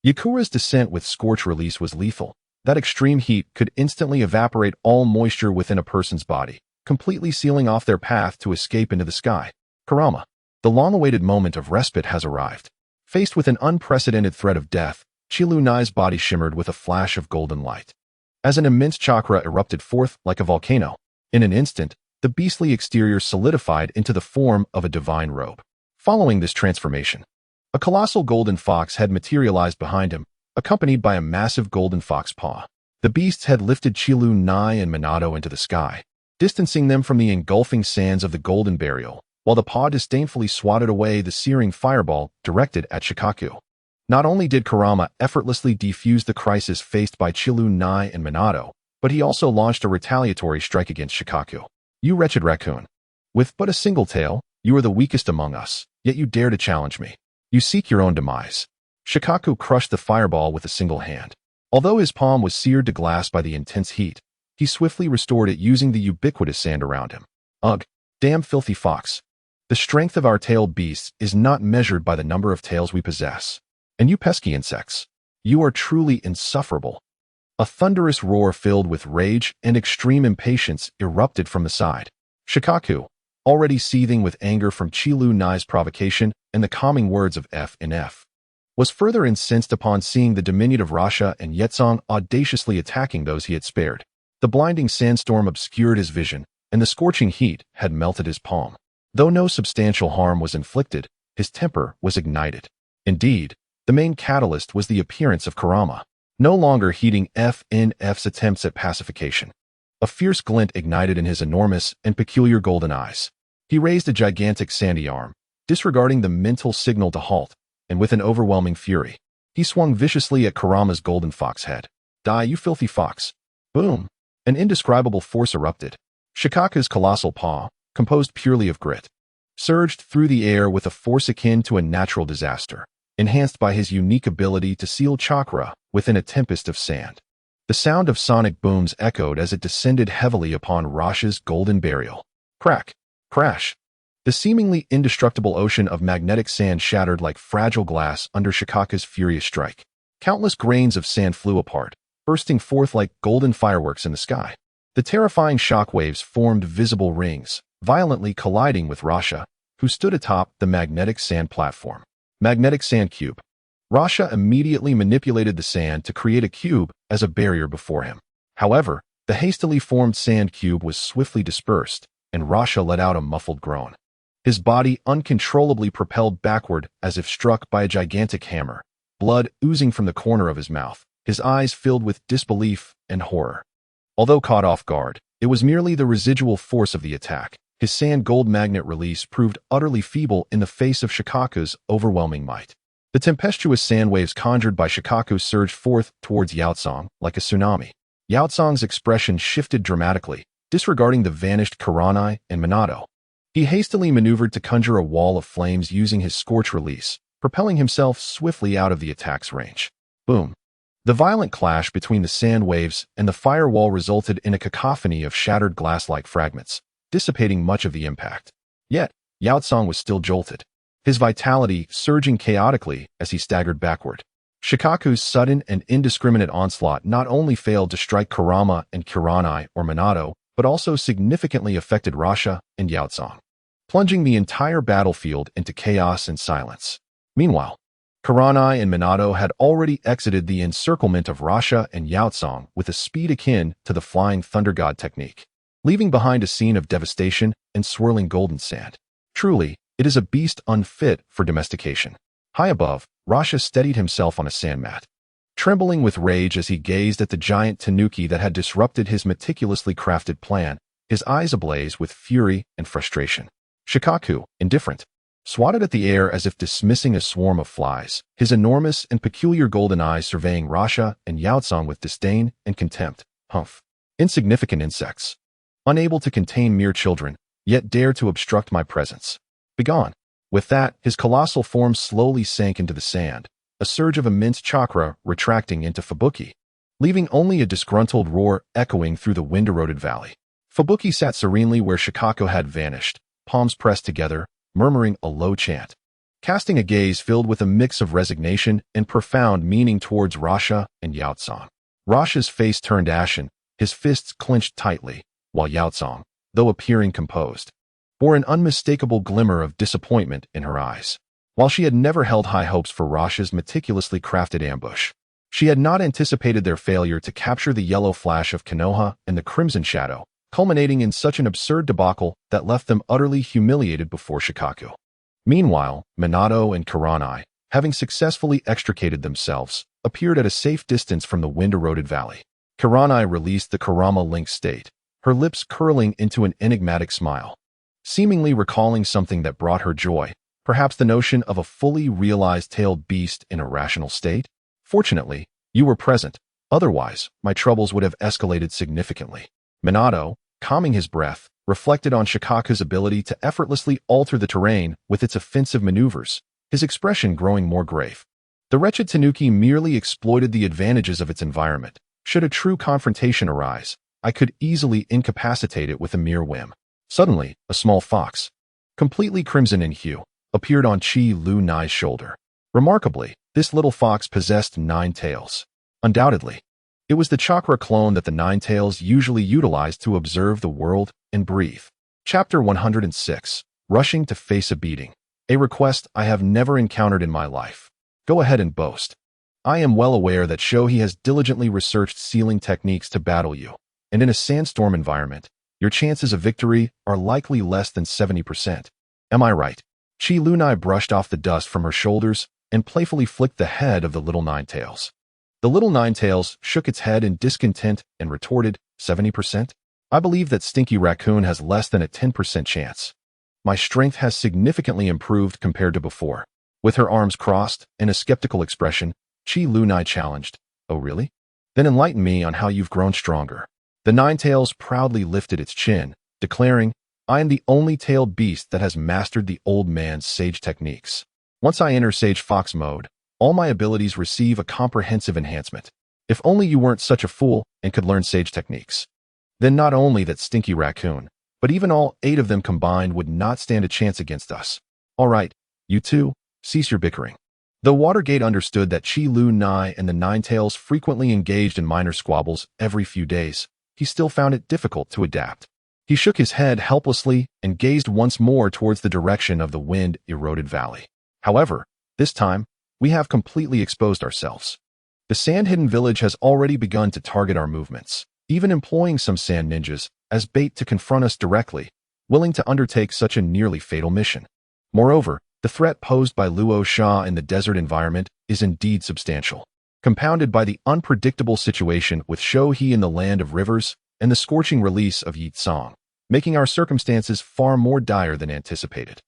Yakura's descent with scorch release was lethal. That extreme heat could instantly evaporate all moisture within a person's body, completely sealing off their path to escape into the sky. Kurama, the long-awaited moment of respite has arrived. Faced with an unprecedented threat of death, Chilunai's body shimmered with a flash of golden light. As an immense chakra erupted forth like a volcano, in an instant, the beastly exterior solidified into the form of a divine robe. Following this transformation, a colossal golden fox had materialized behind him, accompanied by a massive golden fox paw. The beasts had lifted Chilunai and Minato into the sky, distancing them from the engulfing sands of the golden burial, while the paw disdainfully swatted away the searing fireball directed at Shikaku. Not only did Kurama effortlessly defuse the crisis faced by Chilunai and Minato, but he also launched a retaliatory strike against Shikaku. You wretched raccoon. With but a single tail, you are the weakest among us, yet you dare to challenge me. You seek your own demise. Shikaku crushed the fireball with a single hand. Although his palm was seared to glass by the intense heat, he swiftly restored it using the ubiquitous sand around him. Ugh, damn filthy fox. The strength of our tailed beasts is not measured by the number of tails we possess. And you pesky insects, you are truly insufferable. A thunderous roar filled with rage and extreme impatience erupted from the side. Shikaku, already seething with anger from Chilunai's provocation and the calming words of F, was further incensed upon seeing the diminutive Rasha and Yetsong audaciously attacking those he had spared. The blinding sandstorm obscured his vision, and the scorching heat had melted his palm. Though no substantial harm was inflicted, his temper was ignited. Indeed, the main catalyst was the appearance of Kurama, no longer heeding F's attempts at pacification. A fierce glint ignited in his enormous and peculiar golden eyes. He raised a gigantic sandy arm, disregarding the mental signal to halt, and with an overwhelming fury, he swung viciously at Kurama's golden fox head. Die, you filthy fox. Boom! An indescribable force erupted. Shikaku's colossal paw, composed purely of grit, surged through the air with a force akin to a natural disaster, enhanced by his unique ability to seal chakra within a tempest of sand. The sound of sonic booms echoed as it descended heavily upon Rasha's golden burial. Crack! Crash! The seemingly indestructible ocean of magnetic sand shattered like fragile glass under Shikaku's furious strike. Countless grains of sand flew apart, bursting forth like golden fireworks in the sky. The terrifying shockwaves formed visible rings, violently colliding with Rasha, who stood atop the magnetic sand platform. Magnetic sand cube. Rasha immediately manipulated the sand to create a cube as a barrier before him. However, the hastily formed sand cube was swiftly dispersed, and Rasha let out a muffled groan. His body uncontrollably propelled backward as if struck by a gigantic hammer, blood oozing from the corner of his mouth, his eyes filled with disbelief and horror. Although caught off guard, it was merely the residual force of the attack. His sand gold magnet release proved utterly feeble in the face of Shikaku's overwhelming might. The tempestuous sand waves conjured by Shikaku surged forth towards Yaozong like a tsunami. Yaozong's expression shifted dramatically, disregarding the vanished Kuranai and Minato. He hastily maneuvered to conjure a wall of flames using his scorch release, propelling himself swiftly out of the attack's range. Boom! The violent clash between the sand waves and the firewall resulted in a cacophony of shattered glass-like fragments, dissipating much of the impact. Yet, Yaozong was still jolted, his vitality surging chaotically as he staggered backward. Shikaku's sudden and indiscriminate onslaught not only failed to strike Kurama and Kuranai or Minato, but also significantly affected Rasha and Yaozong, plunging the entire battlefield into chaos and silence. Meanwhile, Kuranai and Minato had already exited the encirclement of Rasha and Yaozong with a speed akin to the flying thunder god technique, leaving behind a scene of devastation and swirling golden sand. Truly, it is a beast unfit for domestication. High above, Rasha steadied himself on a sand mat, trembling with rage as he gazed at the giant tanuki that had disrupted his meticulously crafted plan, his eyes ablaze with fury and frustration. Shikaku, indifferent, swatted at the air as if dismissing a swarm of flies, his enormous and peculiar golden eyes surveying Rasha and Yaozong with disdain and contempt. Humph. Insignificant insects. Unable to contain mere children, yet dare to obstruct my presence. Begone. With that, his colossal form slowly sank into the sand, a surge of immense chakra retracting into Fubuki, leaving only a disgruntled roar echoing through the wind-eroded valley. Fubuki sat serenely where Shikaku had vanished, palms pressed together, murmuring a low chant, casting a gaze filled with a mix of resignation and profound meaning towards Rasha and Yaozong. Rasha's face turned ashen, his fists clenched tightly, while Yaozong, though appearing composed, bore an unmistakable glimmer of disappointment in her eyes. While she had never held high hopes for Rasha's meticulously crafted ambush, she had not anticipated their failure to capture the yellow flash of Konoha and the crimson shadow, culminating in such an absurd debacle that left them utterly humiliated before Shikaku. Meanwhile, Minato and Kuranai, having successfully extricated themselves, appeared at a safe distance from the wind-eroded valley. Kuranai released the Kurama Link state, her lips curling into an enigmatic smile, seemingly recalling something that brought her joy, perhaps the notion of a fully realized tailed beast in a rational state. Fortunately, you were present, otherwise, my troubles would have escalated significantly. Minato, calming his breath, reflected on Shikaku's ability to effortlessly alter the terrain with its offensive maneuvers, his expression growing more grave. The wretched tanuki merely exploited the advantages of its environment. Should a true confrontation arise, I could easily incapacitate it with a mere whim. Suddenly, a small fox, completely crimson in hue, appeared on Chi Lu Nai's shoulder. Remarkably, this little fox possessed 9 tails. Undoubtedly, it was the chakra clone that the 9 tails usually utilized to observe the world and breathe. Chapter 106. Rushing to face a beating. A request I have never encountered in my life. Go ahead and boast. I am well aware that Shohei has diligently researched sealing techniques to battle you, and in a sandstorm environment, your chances of victory are likely less than 70%. Am I right? Chi Lu Nai brushed off the dust from her shoulders and playfully flicked the head of the little 9 tails. The little 9 tails shook its head in discontent and retorted, 70%? I believe that Stinky Raccoon has less than a 10% chance. My strength has significantly improved compared to before. With her arms crossed and a skeptical expression, Chi Lunai challenged, "Oh really? Then enlighten me on how you've grown stronger." The Ninetales proudly lifted its chin, declaring, "I am the only tailed beast that has mastered the old man's sage techniques. Once I enter Sage Fox mode, all my abilities receive a comprehensive enhancement. If only you weren't such a fool and could learn sage techniques. Then not only that stinky raccoon, but even all 8 of them combined would not stand a chance against us. All right, you two, cease your bickering." Though Watergate understood that Chi Lunai and the Ninetales frequently engaged in minor squabbles every few days, he still found it difficult to adapt. He shook his head helplessly and gazed once more towards the direction of the wind-eroded valley. However, this time, we have completely exposed ourselves. The sand-hidden village has already begun to target our movements, even employing some sand ninjas as bait to confront us directly, willing to undertake such a nearly fatal mission. Moreover, the threat posed by Luo Sha in the desert environment is indeed substantial, compounded by the unpredictable situation with Shou-He in the land of rivers and the scorching release of Yi Tsang, making our circumstances far more dire than anticipated.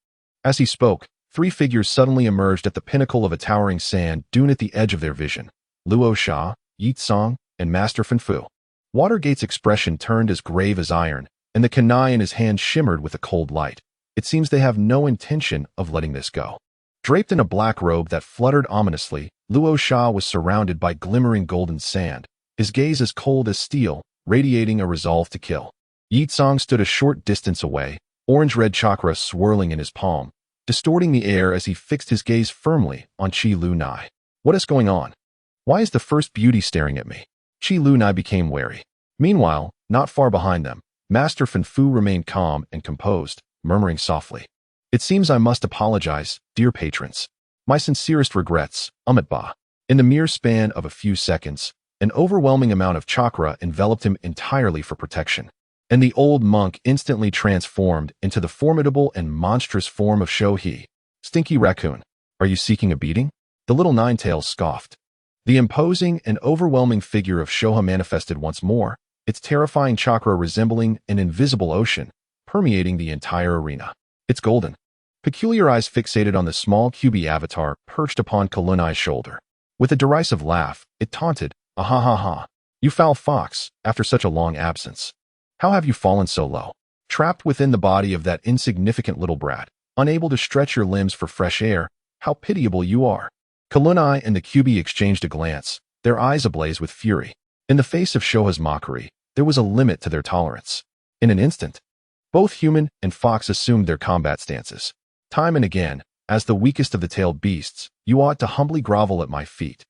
As he spoke, 3 figures suddenly emerged at the pinnacle of a towering sand dune at the edge of their vision: Luo Sha, Yi Tsang, and Master Fan Fu. Watergate's expression turned as grave as iron, and the kunai in his hand shimmered with a cold light. It seems they have no intention of letting this go. Draped in a black robe that fluttered ominously, Luo Sha was surrounded by glimmering golden sand, his gaze as cold as steel, radiating a resolve to kill. Yi Tsang stood a short distance away, orange-red chakra swirling in his palm, distorting the air as he fixed his gaze firmly on Chi Lunai. What is going on? Why is the first beauty staring at me? Chi Lunai became wary. Meanwhile, not far behind them, Master Fan Fu remained calm and composed, murmuring softly, "It seems I must apologize, dear patrons. My sincerest regrets, Ba." In the mere span of a few seconds, an overwhelming amount of chakra enveloped him entirely for protection, and the old monk instantly transformed into the formidable and monstrous form of Shou-He. "Stinky raccoon, are you seeking a beating?" The little Ninetales scoffed. The imposing and overwhelming figure of Shouha manifested once more, its terrifying chakra resembling an invisible ocean, permeating the entire arena. It's golden. Peculiar eyes fixated on the small cubey avatar perched upon Kalunai's shoulder. With a derisive laugh, it taunted, "Ah ha ha ha. You foul fox, after such a long absence. How have you fallen so low? Trapped within the body of that insignificant little brat, unable to stretch your limbs for fresh air, how pitiable you are." Kalunai and the cubey exchanged a glance, their eyes ablaze with fury. In the face of Shoha's mockery, there was a limit to their tolerance. In an instant, both human and fox assumed their combat stances. Time and again, as the weakest of the tailed beasts, you ought to humbly grovel at my feet.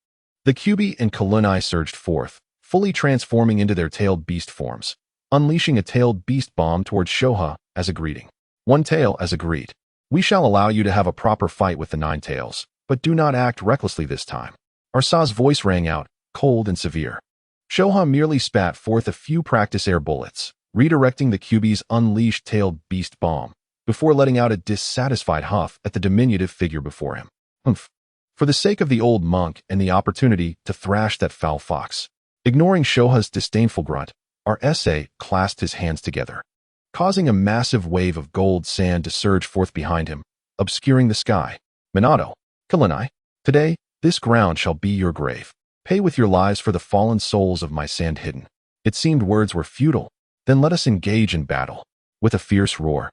The cubey and Kalunai surged forth, fully transforming into their tailed beast forms, unleashing a tailed beast bomb towards Shoha as a greeting. One tail as a greet. "We shall allow you to have a proper fight with the Ninetales, but do not act recklessly this time." Arsa's voice rang out, cold and severe. Shoha merely spat forth a few practice air bullets, redirecting the cubey's unleashed tailed beast bomb, before letting out a dissatisfied huff at the diminutive figure before him. "Humph. For the sake of the old monk and the opportunity to thrash that foul fox." Ignoring Shoha's disdainful grunt, our SA clasped his hands together, causing a massive wave of gold sand to surge forth behind him, obscuring the sky. "Minato, Kalunai, today, this ground shall be your grave. Pay with your lives for the fallen souls of my sand hidden." It seemed words were futile. "Then let us engage in battle." With a fierce roar,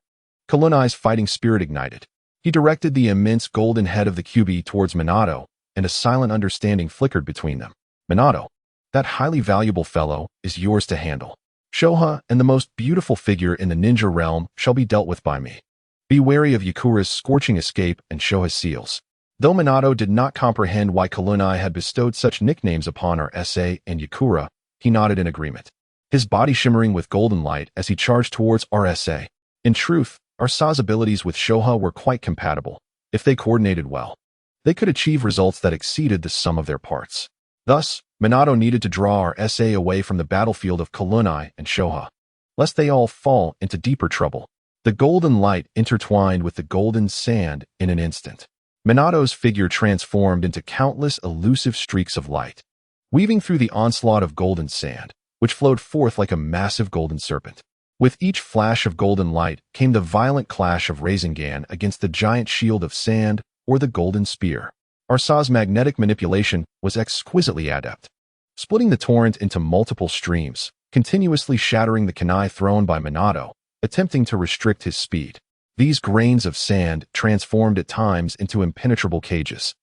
Kalunai's fighting spirit ignited. He directed the immense golden head of the cubey towards Minato, and a silent understanding flickered between them. "Minato, that highly valuable fellow is yours to handle. Shoha and the most beautiful figure in the ninja realm shall be dealt with by me. Be wary of Yakura's scorching escape and Shoha's seals." Though Minato did not comprehend why Kalunai had bestowed such nicknames upon our SA and Yakura, he nodded in agreement, his body shimmering with golden light as he charged towards RSA. In truth, Arsa's abilities with Shoha were quite compatible. If they coordinated well, they could achieve results that exceeded the sum of their parts. Thus, Minato needed to draw our SA away from the battlefield of Kalunai and Shoha, lest they all fall into deeper trouble. The golden light intertwined with the golden sand in an instant. Minato's figure transformed into countless elusive streaks of light, weaving through the onslaught of golden sand, which flowed forth like a massive golden serpent. With each flash of golden light came the violent clash of Rasengan against the giant shield of sand, or the golden spear. Arsa's magnetic manipulation was exquisitely adept, splitting the torrent into multiple streams, continuously shattering the kunai thrown by Minato, attempting to restrict his speed. These grains of sand transformed at times into impenetrable cages,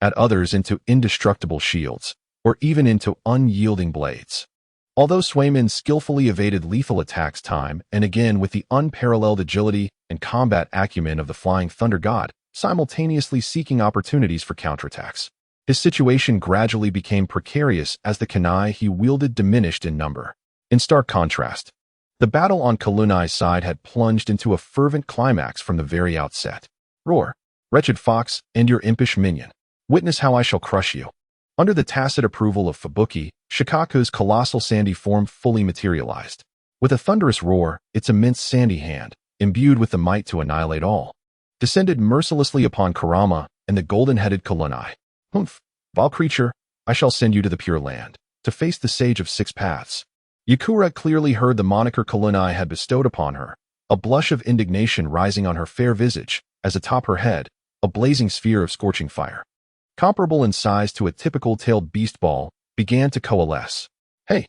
at others into indestructible shields, or even into unyielding blades. Although Suimin skillfully evaded lethal attacks time and again with the unparalleled agility and combat acumen of the Flying Thunder God, simultaneously seeking opportunities for counterattacks, his situation gradually became precarious as the kunai he wielded diminished in number. In stark contrast, the battle on Kalunai's side had plunged into a fervent climax from the very outset. Roar, wretched fox, and your impish minion. Witness how I shall crush you. Under the tacit approval of Fubuki, Shikaku's colossal sandy form fully materialized. With a thunderous roar, its immense sandy hand, imbued with the might to annihilate all, descended mercilessly upon Kurama and the golden-headed Kalunai. Humph, vile creature, I shall send you to the Pure Land, to face the Sage of Six Paths. Yakura clearly heard the moniker Kalunai had bestowed upon her, a blush of indignation rising on her fair visage, as atop her head, a blazing sphere of scorching fire, comparable in size to a typical tailed beast ball, began to coalesce. Hey,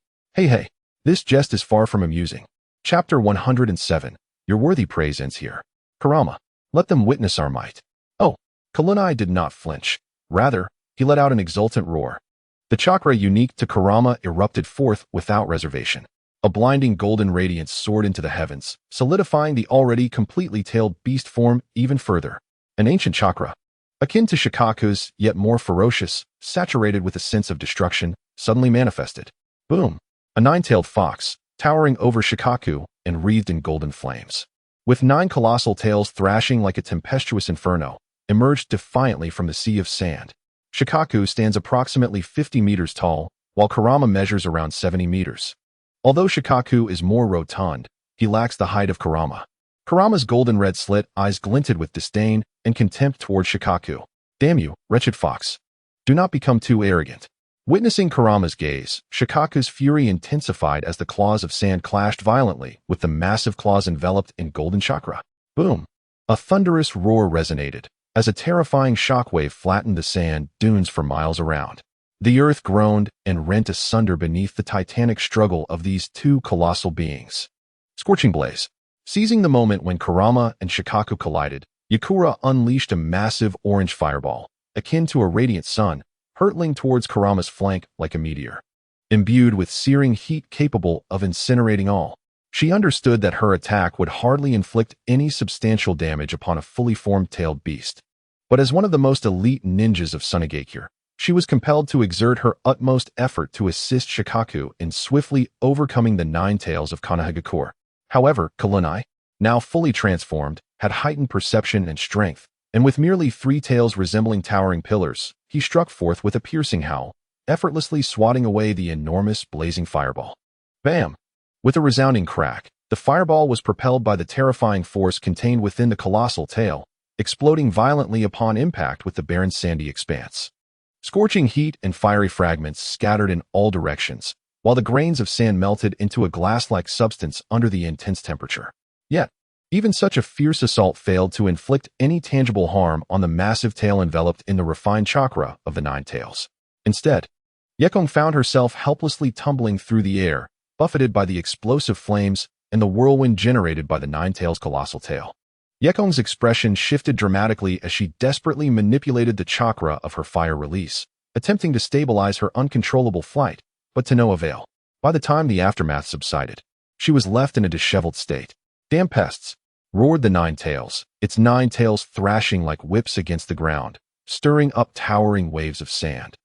this jest is far from amusing. Chapter 107, Your worthy praise ends here. Kurama, let them witness our might. Oh, Kalunai did not flinch. Rather, he let out an exultant roar. The chakra unique to Kurama erupted forth without reservation. A blinding golden radiance soared into the heavens, solidifying the already completely tailed beast form even further. An ancient chakra, akin to Shikaku's, yet more ferocious, saturated with a sense of destruction, suddenly manifested. Boom! A nine-tailed fox, towering over Shikaku and wreathed in golden flames, with 9 colossal tails thrashing like a tempestuous inferno, emerged defiantly from the sea of sand. Shikaku stands approximately 50 meters tall, while Kurama measures around 70 meters. Although Shikaku is more rotund, he lacks the height of Kurama. Kurama's golden-red slit eyes glinted with disdain and contempt toward Shikaku. Damn you, wretched fox. Do not become too arrogant. Witnessing Kurama's gaze, Shikaku's fury intensified as the claws of sand clashed violently with the massive claws enveloped in golden chakra. Boom! A thunderous roar resonated, as a terrifying shockwave flattened the sand dunes for miles around. The earth groaned and rent asunder beneath the titanic struggle of these two colossal beings. Scorching blaze. Seizing the moment when Kurama and Shikaku collided, Yakura unleashed a massive orange fireball, akin to a radiant sun, hurtling towards Kurama's flank like a meteor. Imbued with searing heat capable of incinerating all, she understood that her attack would hardly inflict any substantial damage upon a fully formed tailed beast. But as one of the most elite ninjas of Sunigakure, she was compelled to exert her utmost effort to assist Shikaku in swiftly overcoming the 9 tails of Konoha. However, Kalunai, now fully transformed, had heightened perception and strength, and with merely 3 tails resembling towering pillars, he struck forth with a piercing howl, effortlessly swatting away the enormous blazing fireball. Bam! With a resounding crack, the fireball was propelled by the terrifying force contained within the colossal tail, exploding violently upon impact with the barren sandy expanse. Scorching heat and fiery fragments scattered in all directions, while the grains of sand melted into a glass-like substance under the intense temperature. Yet, even such a fierce assault failed to inflict any tangible harm on the massive tail enveloped in the refined chakra of the 9 tails. Instead, Yekong found herself helplessly tumbling through the air, buffeted by the explosive flames and the whirlwind generated by the 9 tails' colossal tail. Yekong's expression shifted dramatically as she desperately manipulated the chakra of her fire release, attempting to stabilize her uncontrollable flight, but to no avail. By the time the aftermath subsided, she was left in a disheveled state. Damn pests! Roared the 9 tails, its 9 tails thrashing like whips against the ground, stirring up towering waves of sand.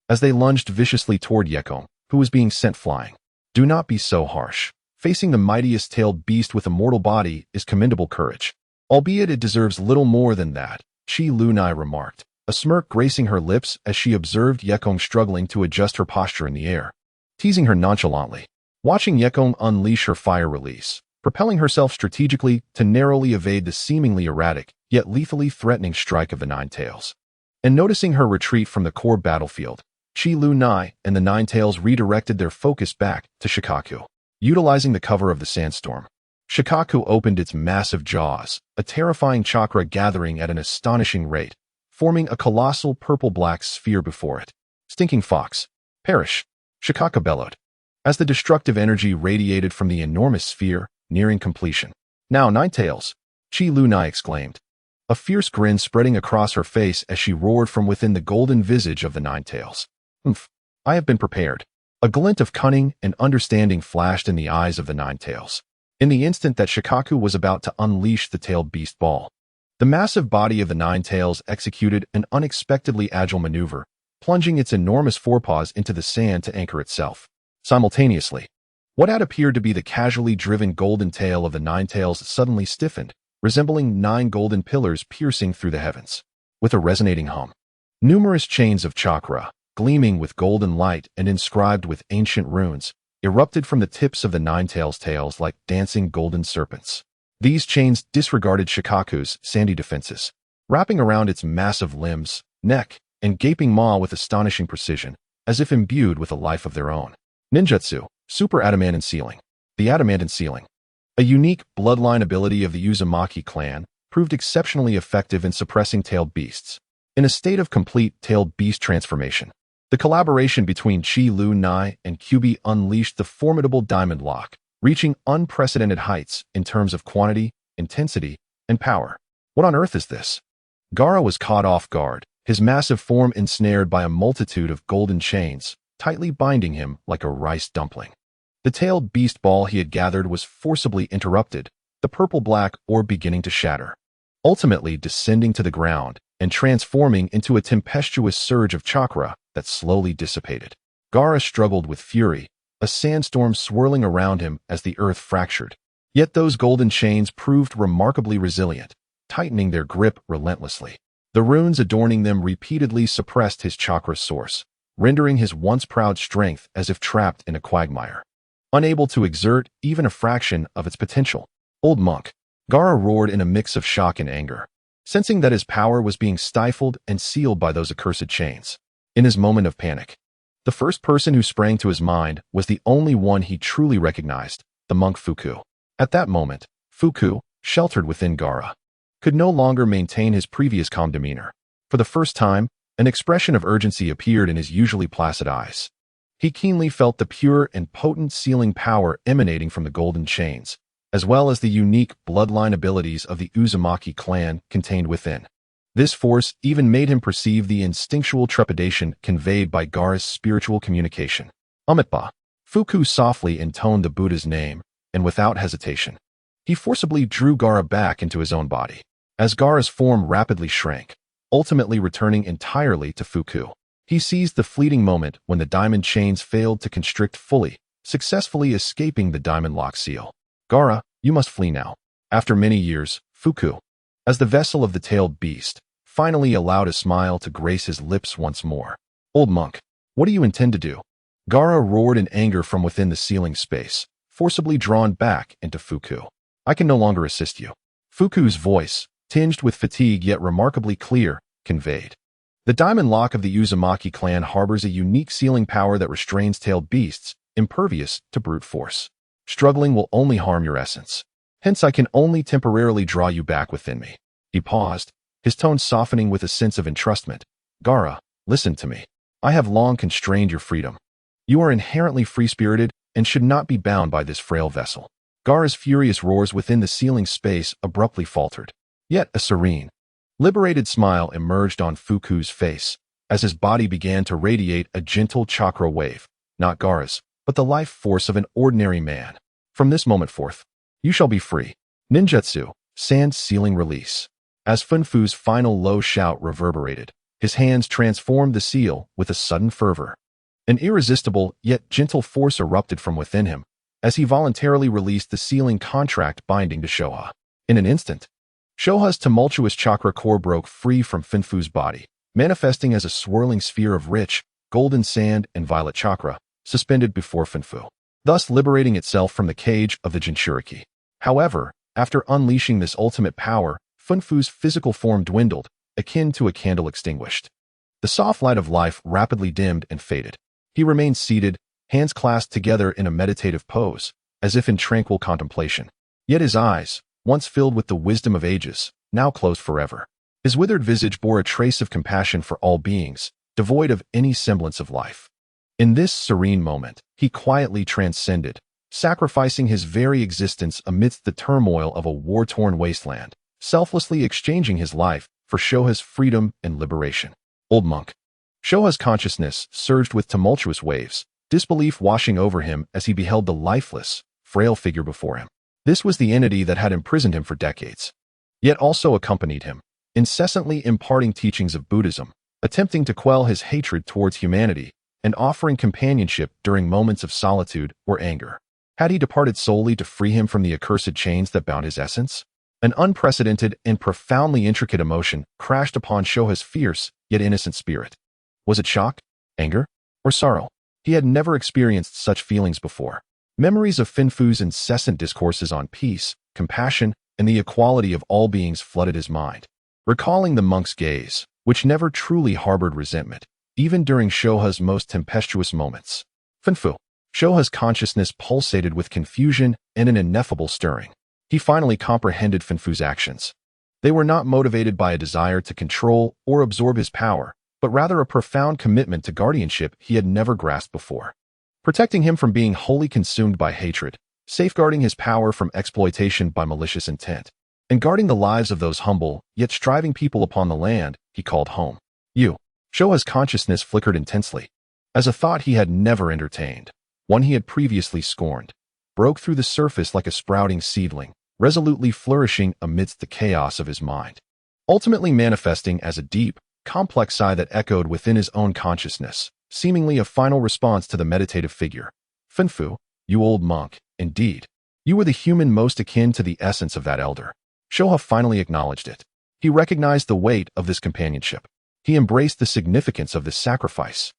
As they lunged viciously toward Yekong, who was being sent flying. Do not be so harsh. Facing the mightiest tailed beast with a mortal body is commendable courage. Albeit it deserves little more than that, Chi Lunai remarked, a smirk gracing her lips as she observed Yekong struggling to adjust her posture in the air, teasing her nonchalantly. Watching Yekong unleash her fire release, propelling herself strategically to narrowly evade the seemingly erratic, yet lethally threatening strike of the 9 tails. And noticing her retreat from the core battlefield, Chi Lunai and the 9 tails redirected their focus back to Shikaku. Utilizing the cover of the sandstorm, Shikaku opened its massive jaws, a terrifying chakra gathering at an astonishing rate, forming a colossal purple-black sphere before it. Stinking fox. Perish. Shikaka bellowed, as the destructive energy radiated from the enormous sphere, nearing completion. Now, Nine Tails, Chi Lunai exclaimed, a fierce grin spreading across her face as she roared from within the golden visage of the Nine Tails. Umph, I have been prepared. A glint of cunning and understanding flashed in the eyes of the Nine Tails. In the instant that Shikaku was about to unleash the tailed beast ball, the massive body of the Nine Tails executed an unexpectedly agile maneuver, plunging its enormous forepaws into the sand to anchor itself. Simultaneously, what had appeared to be the casually driven golden tail of the Nine Tails suddenly stiffened, resembling 9 golden pillars piercing through the heavens. With a resonating hum, numerous chains of chakra, gleaming with golden light and inscribed with ancient runes, erupted from the tips of the Nine Tails' tails like dancing golden serpents. These chains disregarded Shikaku's sandy defenses, wrapping around its massive limbs, neck, and gaping maw with astonishing precision, as if imbued with a life of their own. Ninjutsu, Super Adamant Sealing. The Adamant Sealing, a unique bloodline ability of the Uzumaki clan, proved exceptionally effective in suppressing tailed beasts. In a state of complete tailed beast transformation, the collaboration between Chi Lunai and Kyubi unleashed the formidable Diamond Lock, reaching unprecedented heights in terms of quantity, intensity, and power. What on earth is this? Gaara was caught off guard, his massive form ensnared by a multitude of golden chains, tightly binding him like a rice dumpling. The tailed beast ball he had gathered was forcibly interrupted, the purple-black orb beginning to shatter, ultimately descending to the ground and transforming into a tempestuous surge of chakra that slowly dissipated. Gaara struggled with fury, a sandstorm swirling around him as the earth fractured. Yet those golden chains proved remarkably resilient, tightening their grip relentlessly. The runes adorning them repeatedly suppressed his chakra source, rendering his once proud strength as if trapped in a quagmire, unable to exert even a fraction of its potential. Old monk. Gaara roared in a mix of shock and anger, sensing that his power was being stifled and sealed by those accursed chains. In his moment of panic, the first person who sprang to his mind was the only one he truly recognized, the monk Fuku. At that moment, Fuku, sheltered within Gaara, could no longer maintain his previous calm demeanor. For the first time, an expression of urgency appeared in his usually placid eyes. He keenly felt the pure and potent sealing power emanating from the golden chains, as well as the unique bloodline abilities of the Uzumaki clan contained within. This force even made him perceive the instinctual trepidation conveyed by Gaara's spiritual communication. Amitba. Fuku softly intoned the Buddha's name, and without hesitation, he forcibly drew Gaara back into his own body. As Gaara's form rapidly shrank, ultimately returning entirely to Fuku, he seized the fleeting moment when the diamond chains failed to constrict fully, successfully escaping the diamond lock seal. Gaara, you must flee now. After many years, Fuku, as the vessel of the tailed beast, finally allowed a smile to grace his lips once more. Old monk, what do you intend to do? Gaara roared in anger from within the sealing space, forcibly drawn back into Fuku. I can no longer assist you. Fuku's voice, tinged with fatigue yet remarkably clear, conveyed. The diamond lock of the Uzumaki clan harbors a unique sealing power that restrains tailed beasts, impervious to brute force. Struggling will only harm your essence. Hence I can only temporarily draw you back within me. He paused, his tone softening with a sense of entrustment. Gaara, listen to me. I have long constrained your freedom. You are inherently free-spirited and should not be bound by this frail vessel. Gaara's furious roars within the sealing space abruptly faltered. Yet a serene, liberated smile emerged on Fuku's face as his body began to radiate a gentle chakra wave, not Gaara's, but the life force of an ordinary man. From this moment forth, you shall be free. Ninjutsu, Sand Sealing Release. As Funfu's final low shout reverberated, his hands transformed the seal with a sudden fervor. An irresistible yet gentle force erupted from within him as he voluntarily released the sealing contract binding to Shoha. In an instant, Shoha's tumultuous chakra core broke free from Funfu's body, manifesting as a swirling sphere of rich, golden sand and violet chakra, suspended before Funfu, thus liberating itself from the cage of the Jinchūriki. However, after unleashing this ultimate power, Funfu's physical form dwindled, akin to a candle extinguished. The soft light of life rapidly dimmed and faded. He remained seated, hands clasped together in a meditative pose, as if in tranquil contemplation. Yet his eyes, once filled with the wisdom of ages, now closed forever. His withered visage bore a trace of compassion for all beings, devoid of any semblance of life. In this serene moment, he quietly transcended, sacrificing his very existence amidst the turmoil of a war-torn wasteland, selflessly exchanging his life for Shoha's freedom and liberation. Old monk. Shoha's consciousness surged with tumultuous waves, disbelief washing over him as he beheld the lifeless, frail figure before him. This was the entity that had imprisoned him for decades, yet also accompanied him, incessantly imparting teachings of Buddhism, attempting to quell his hatred towards humanity, and offering companionship during moments of solitude or anger. Had he departed solely to free him from the accursed chains that bound his essence? An unprecedented and profoundly intricate emotion crashed upon Shoha's fierce yet innocent spirit. Was it shock, anger, or sorrow? He had never experienced such feelings before. Memories of Finfu's incessant discourses on peace, compassion, and the equality of all beings flooded his mind. Recalling the monk's gaze, which never truly harbored resentment, even during Shoha's most tempestuous moments. Finfu. Shoha's consciousness pulsated with confusion and an ineffable stirring. He finally comprehended Finfu's actions. They were not motivated by a desire to control or absorb his power, but rather a profound commitment to guardianship he had never grasped before. Protecting him from being wholly consumed by hatred, safeguarding his power from exploitation by malicious intent, and guarding the lives of those humble, yet striving people upon the land he called home. Shoha's consciousness flickered intensely, as a thought he had never entertained, one he had previously scorned, broke through the surface like a sprouting seedling, resolutely flourishing amidst the chaos of his mind, ultimately manifesting as a deep, complex sigh that echoed within his own consciousness, seemingly a final response to the meditative figure. Finfu, you old monk, indeed. You were the human most akin to the essence of that elder. Shoha finally acknowledged it. He recognized the weight of this companionship. He embraced the significance of this sacrifice.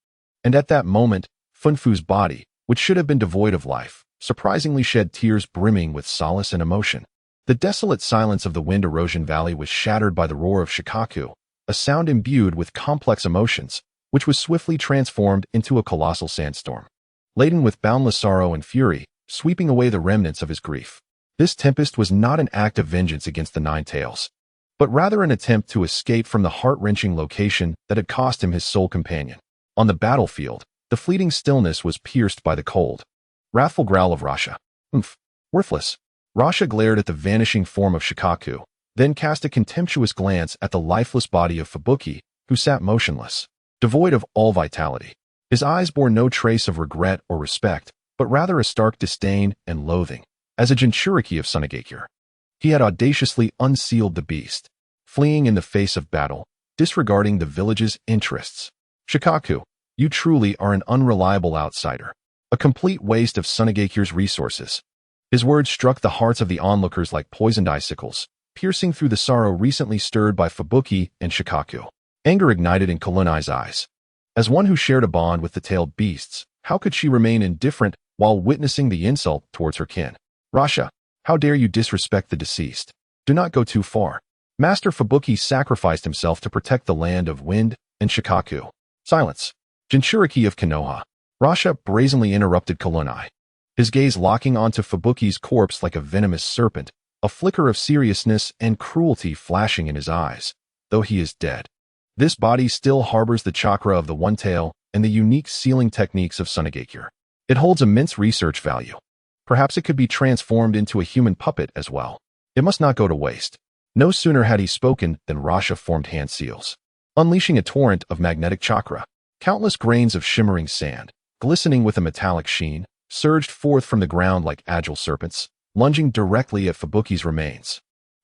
And at that moment, Finfu's body, which should have been devoid of life, surprisingly shed tears brimming with solace and emotion. The desolate silence of the wind erosion valley was shattered by the roar of Shikaku, a sound imbued with complex emotions, which was swiftly transformed into a colossal sandstorm, laden with boundless sorrow and fury, sweeping away the remnants of his grief. This tempest was not an act of vengeance against the Nine Tails, but rather an attempt to escape from the heart-wrenching location that had cost him his sole companion. On the battlefield, the fleeting stillness was pierced by the cold, wrathful growl of Rasha. Worthless. Rasha glared at the vanishing form of Shikaku, then cast a contemptuous glance at the lifeless body of Fubuki, who sat motionless, devoid of all vitality. His eyes bore no trace of regret or respect, but rather a stark disdain and loathing. As a Jinchūriki of Sunagakure, he had audaciously unsealed the beast, fleeing in the face of battle, disregarding the village's interests. Shikaku, you truly are an unreliable outsider, a complete waste of Sunagakure's resources. His words struck the hearts of the onlookers like poisoned icicles, piercing through the sorrow recently stirred by Fubuki and Shikaku. Anger ignited in Kalunai's eyes. As one who shared a bond with the tailed beasts, how could she remain indifferent while witnessing the insult towards her kin? Rasha, how dare you disrespect the deceased? Do not go too far. Master Fubuki sacrificed himself to protect the land of wind and Shikaku. Silence. Jinchūriki of Konoha. Rasha brazenly interrupted Kalunai, his gaze locking onto Fubuki's corpse like a venomous serpent, a flicker of seriousness and cruelty flashing in his eyes. Though he is dead, this body still harbors the chakra of the One Tail and the unique sealing techniques of Sunagakure. It holds immense research value. Perhaps it could be transformed into a human puppet as well. It must not go to waste. No sooner had he spoken than Rasha formed hand seals, unleashing a torrent of magnetic chakra. Countless grains of shimmering sand, glistening with a metallic sheen, surged forth from the ground like agile serpents, lunging directly at Fubuki's remains.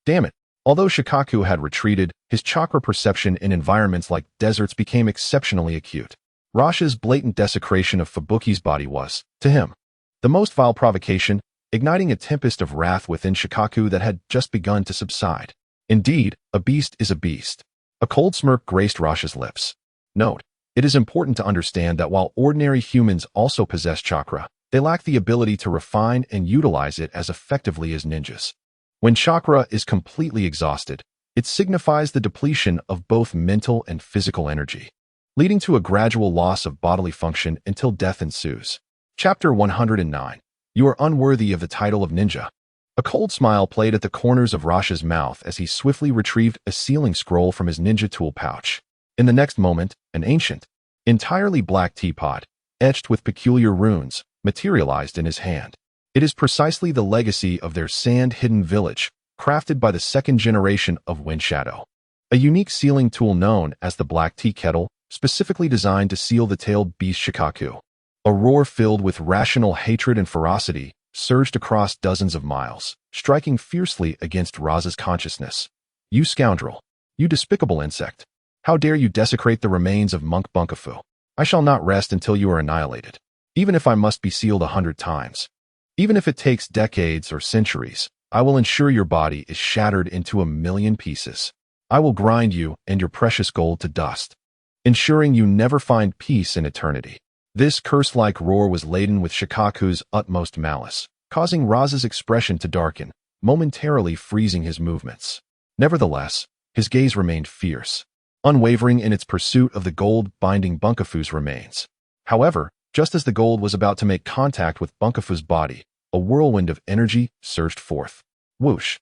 Damn it! Although Shikaku had retreated, his chakra perception in environments like deserts became exceptionally acute. Rasha's blatant desecration of Fubuki's body was, to him, the most vile provocation, igniting a tempest of wrath within Shikaku that had just begun to subside. Indeed, a beast is a beast. A cold smirk graced Rasha's lips. Note, it is important to understand that while ordinary humans also possess chakra, they lack the ability to refine and utilize it as effectively as ninjas. When chakra is completely exhausted, it signifies the depletion of both mental and physical energy, leading to a gradual loss of bodily function until death ensues. Chapter 109. You are unworthy of the title of ninja. A cold smile played at the corners of Rasha's mouth as he swiftly retrieved a sealing scroll from his ninja tool pouch. In the next moment, an ancient, entirely black teapot, etched with peculiar runes, materialized in his hand. It is precisely the legacy of their sand-hidden village, crafted by the second generation of Wind Shadow. A unique sealing tool known as the Black Tea Kettle, specifically designed to seal the tailed beast Shikaku. A roar filled with rational hatred and ferocity surged across dozens of miles, striking fiercely against Raza's consciousness. You scoundrel! You despicable insect! How dare you desecrate the remains of Monk Bunkafu? I shall not rest until you are annihilated, even if I must be sealed 100 times. Even if it takes decades or centuries, I will ensure your body is shattered into 1,000,000 pieces. I will grind you and your precious gold to dust, ensuring you never find peace in eternity. This curse-like roar was laden with Shikaku's utmost malice, causing Raza's expression to darken, momentarily freezing his movements. Nevertheless, his gaze remained fierce, unwavering in its pursuit of the gold binding Bunkafu's remains. However, just as the gold was about to make contact with Bunkafu's body, a whirlwind of energy surged forth. Whoosh!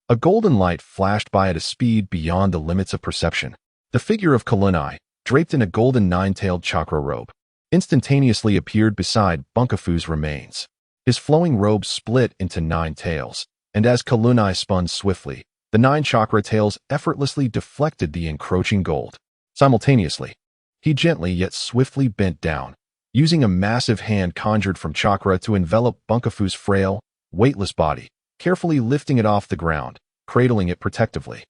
A golden light flashed by at a speed beyond the limits of perception. The figure of Kalunai, draped in a golden nine-tailed chakra robe, instantaneously appeared beside Bunkafu's remains. His flowing robe split into 9 tails, and as Kalunai spun swiftly, the 9 chakra tails effortlessly deflected the encroaching gold. Simultaneously, he gently yet swiftly bent down, using a massive hand conjured from chakra to envelop Bunkafu's frail, weightless body, carefully lifting it off the ground, cradling it protectively.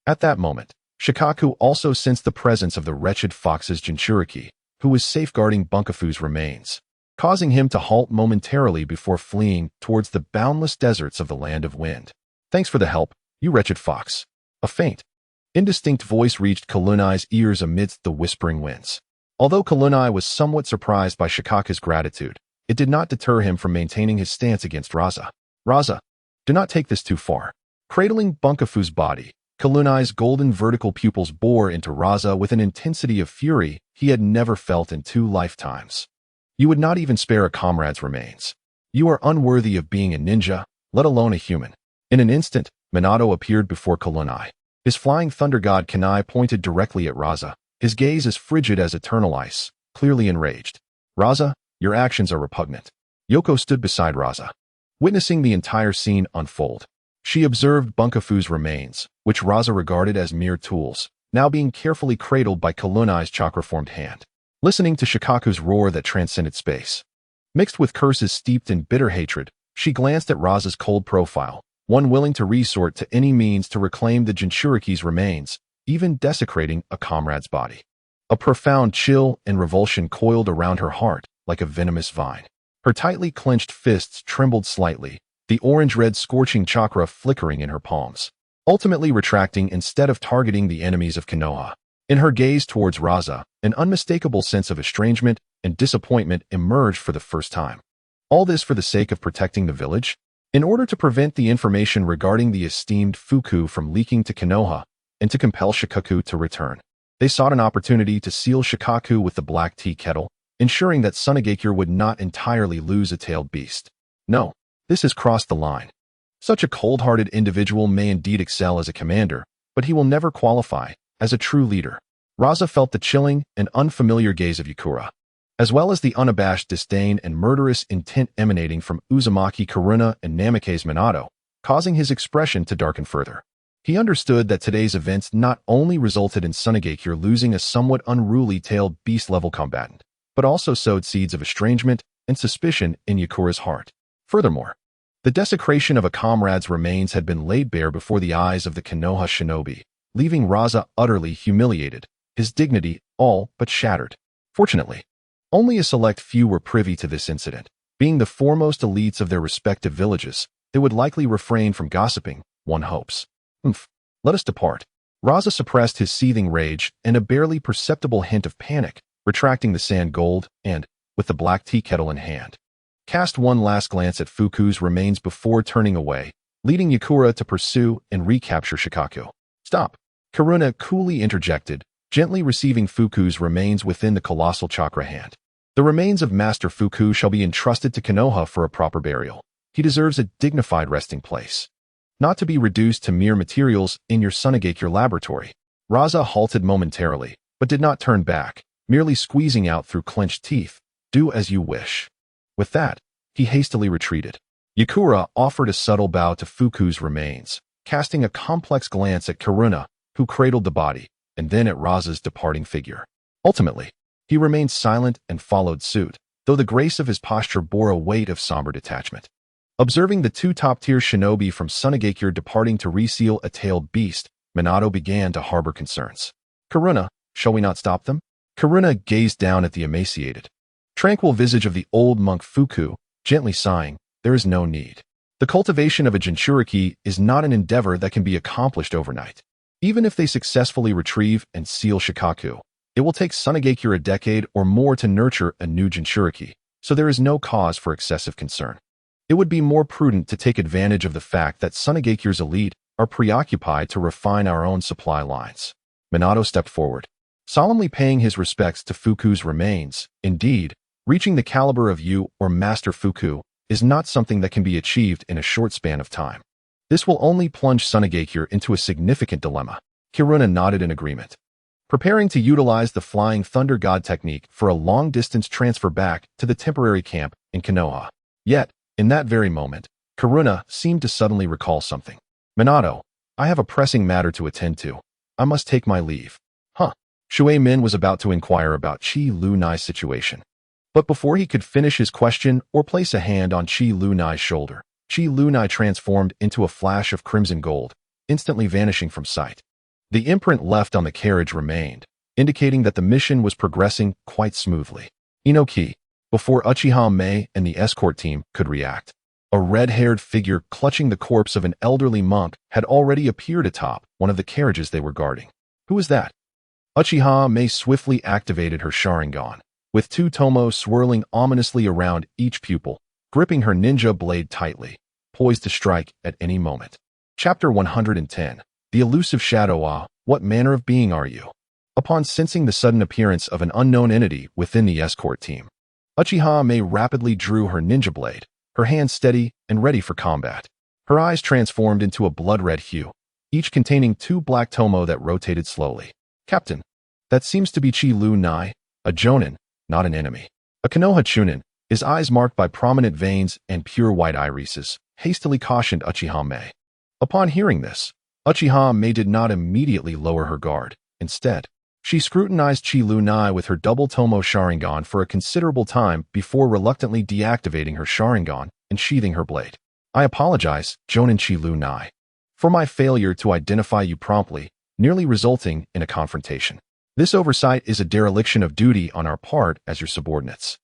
At that moment, Shikaku also sensed the presence of the wretched fox's Jinchūriki, who was safeguarding Bunkafu's remains, causing him to halt momentarily before fleeing towards the boundless deserts of the Land of Wind. Thanks for the help, you wretched fox. A faint, indistinct voice reached Kalunai's ears amidst the whispering winds. Although Kalunai was somewhat surprised by Shikaku's gratitude, it did not deter him from maintaining his stance against Raza. Raza, do not take this too far. Cradling Bunkafu's body, Kalunai's golden vertical pupils bore into Raza with an intensity of fury he had never felt in 2 lifetimes. You would not even spare a comrade's remains. You are unworthy of being a ninja, let alone a human. In an instant, Minato appeared before Kalunai. His flying thunder god Kanai pointed directly at Raza, his gaze as frigid as eternal ice, clearly enraged. Raza, your actions are repugnant. Yoko stood beside Raza, witnessing the entire scene unfold. She observed Bunkafu's remains, which Raza regarded as mere tools, now being carefully cradled by Kalunai's chakra-formed hand. Listening to Shikaku's roar that transcended space, mixed with curses steeped in bitter hatred, she glanced at Raza's cold profile, one willing to resort to any means to reclaim the Jinchūriki's remains, even desecrating a comrade's body. A profound chill and revulsion coiled around her heart like a venomous vine. Her tightly clenched fists trembled slightly, the orange-red scorching chakra flickering in her palms, ultimately retracting instead of targeting the enemies of Konoha. In her gaze towards Raza, an unmistakable sense of estrangement and disappointment emerged for the first time. All this for the sake of protecting the village? In order to prevent the information regarding the esteemed Fuku from leaking to Konoha, and to compel Shikaku to return. They sought an opportunity to seal Shikaku with the Black Tea Kettle, ensuring that Sunagakure would not entirely lose a tailed beast. No, this has crossed the line. Such a cold-hearted individual may indeed excel as a commander, but he will never qualify as a true leader. Raza felt the chilling and unfamiliar gaze of Yakura, as well as the unabashed disdain and murderous intent emanating from Uzumaki Kushina and Namikaze Minato, causing his expression to darken further. He understood that today's events not only resulted in Sunagakure losing a somewhat unruly tailed beast-level combatant, but also sowed seeds of estrangement and suspicion in Yakura's heart. Furthermore, the desecration of a comrade's remains had been laid bare before the eyes of the Konoha shinobi, leaving Raza utterly humiliated, his dignity all but shattered. Fortunately, only a select few were privy to this incident. Being the foremost elites of their respective villages, they would likely refrain from gossiping, one hopes. Let us depart. Raza suppressed his seething rage and a barely perceptible hint of panic, retracting the sand gold and, with the black tea kettle in hand, cast one last glance at Fuku's remains before turning away, leading Yakura to pursue and recapture Shikaku. Stop! Karuna coolly interjected, gently receiving Fuku's remains within the colossal chakra hand. The remains of Master Fuku shall be entrusted to Konoha for a proper burial. He deserves a dignified resting place, not to be reduced to mere materials in your Sunagakure laboratory. Raza halted momentarily, but did not turn back, merely squeezing out through clenched teeth. Do as you wish. With that, he hastily retreated. Yakura offered a subtle bow to Fuku's remains, casting a complex glance at Karuna, who cradled the body, and then at Raza's departing figure. Ultimately, he remained silent and followed suit, though the grace of his posture bore a weight of somber detachment. Observing the two top-tier shinobi from Sunagakure departing to reseal a tailed beast, Minato began to harbor concerns. Karuna, shall we not stop them? Karuna gazed down at the emaciated, tranquil visage of the old monk Fuku, gently sighing. There is no need. The cultivation of a Jinchūriki is not an endeavor that can be accomplished overnight. Even if they successfully retrieve and seal Shikaku, it will take Sunagakure a decade or more to nurture a new Jinchūriki, so there is no cause for excessive concern. It would be more prudent to take advantage of the fact that Sunagakure's elite are preoccupied to refine our own supply lines. Minato stepped forward, solemnly paying his respects to Fuku's remains. Indeed, reaching the caliber of you or Master Fuku is not something that can be achieved in a short span of time. This will only plunge Sunagakure into a significant dilemma. Karuna nodded in agreement, preparing to utilize the Flying Thunder God technique for a long-distance transfer back to the temporary camp in Konoha. Yet, in that very moment, Karuna seemed to suddenly recall something. Minato, I have a pressing matter to attend to. I must take my leave. Shui Min was about to inquire about Chi Lu Nai's situation. But before he could finish his question or place a hand on Chi Lu Nai's shoulder, Chi Lu Nai transformed into a flash of crimson gold, instantly vanishing from sight. The imprint left on the carriage remained, indicating that the mission was progressing quite smoothly. Inoki, before Uchiha Mei and the escort team could react, a red-haired figure clutching the corpse of an elderly monk had already appeared atop one of the carriages they were guarding. Who was that? Uchiha Mei swiftly activated her Sharingan, with two tomo swirling ominously around each pupil, gripping her ninja blade tightly, poised to strike at any moment. Chapter 110. The Elusive Shadow. What manner of being are you? Upon sensing the sudden appearance of an unknown entity within the escort team, Uchiha Mei rapidly drew her ninja blade, her hands steady and ready for combat. Her eyes transformed into a blood-red hue, each containing two black tomo that rotated slowly. Captain, that seems to be Chi Lu Nai, a jonin, not an enemy. A Konoha chunin, his eyes marked by prominent veins and pure white irises, hastily cautioned Uchiha Mei. Upon hearing this, Uchiha Mei did not immediately lower her guard. Instead, she scrutinized Chi Lu Nai with her double tomo Sharingan for a considerable time before reluctantly deactivating her Sharingan and sheathing her blade. I apologize, Jonin Chi Lu Nai, for my failure to identify you promptly, nearly resulting in a confrontation. This oversight is a dereliction of duty on our part as your subordinates,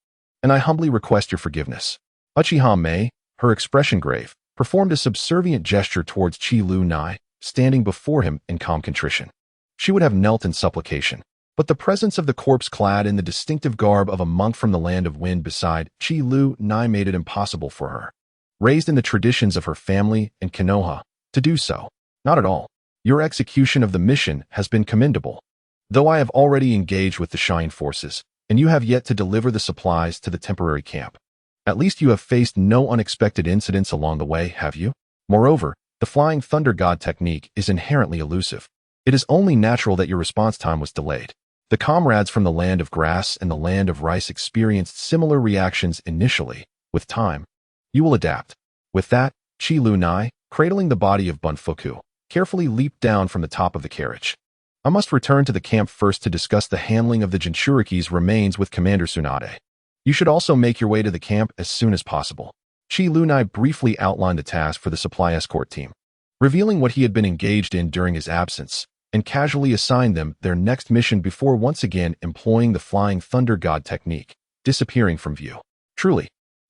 and I humbly request your forgiveness. Uchiha Mei, her expression grave, performed a subservient gesture towards Chi Lu Nai, standing before him in calm contrition. She would have knelt in supplication, but the presence of the corpse clad in the distinctive garb of a monk from the land of wind beside Chi Lu Nai made it impossible for her, raised in the traditions of her family and Konoha, to do so. Not at all. Your execution of the mission has been commendable. Though I have already engaged with the Shine forces, and you have yet to deliver the supplies to the temporary camp. At least you have faced no unexpected incidents along the way, have you? Moreover, the Flying Thunder God technique is inherently elusive. It is only natural that your response time was delayed. The comrades from the land of grass and the land of rice experienced similar reactions initially. With time, you will adapt. With that, Chi Lu Nai, cradling the body of Bunfuku, carefully leaped down from the top of the carriage. I must return to the camp first to discuss the handling of the Jinchūriki's remains with Commander Tsunade. You should also make your way to the camp as soon as possible. Chi Lu Nai briefly outlined the task for the supply escort team, revealing what he had been engaged in during his absence, and casually assigned them their next mission before once again employing the Flying Thunder God technique, disappearing from view. Truly,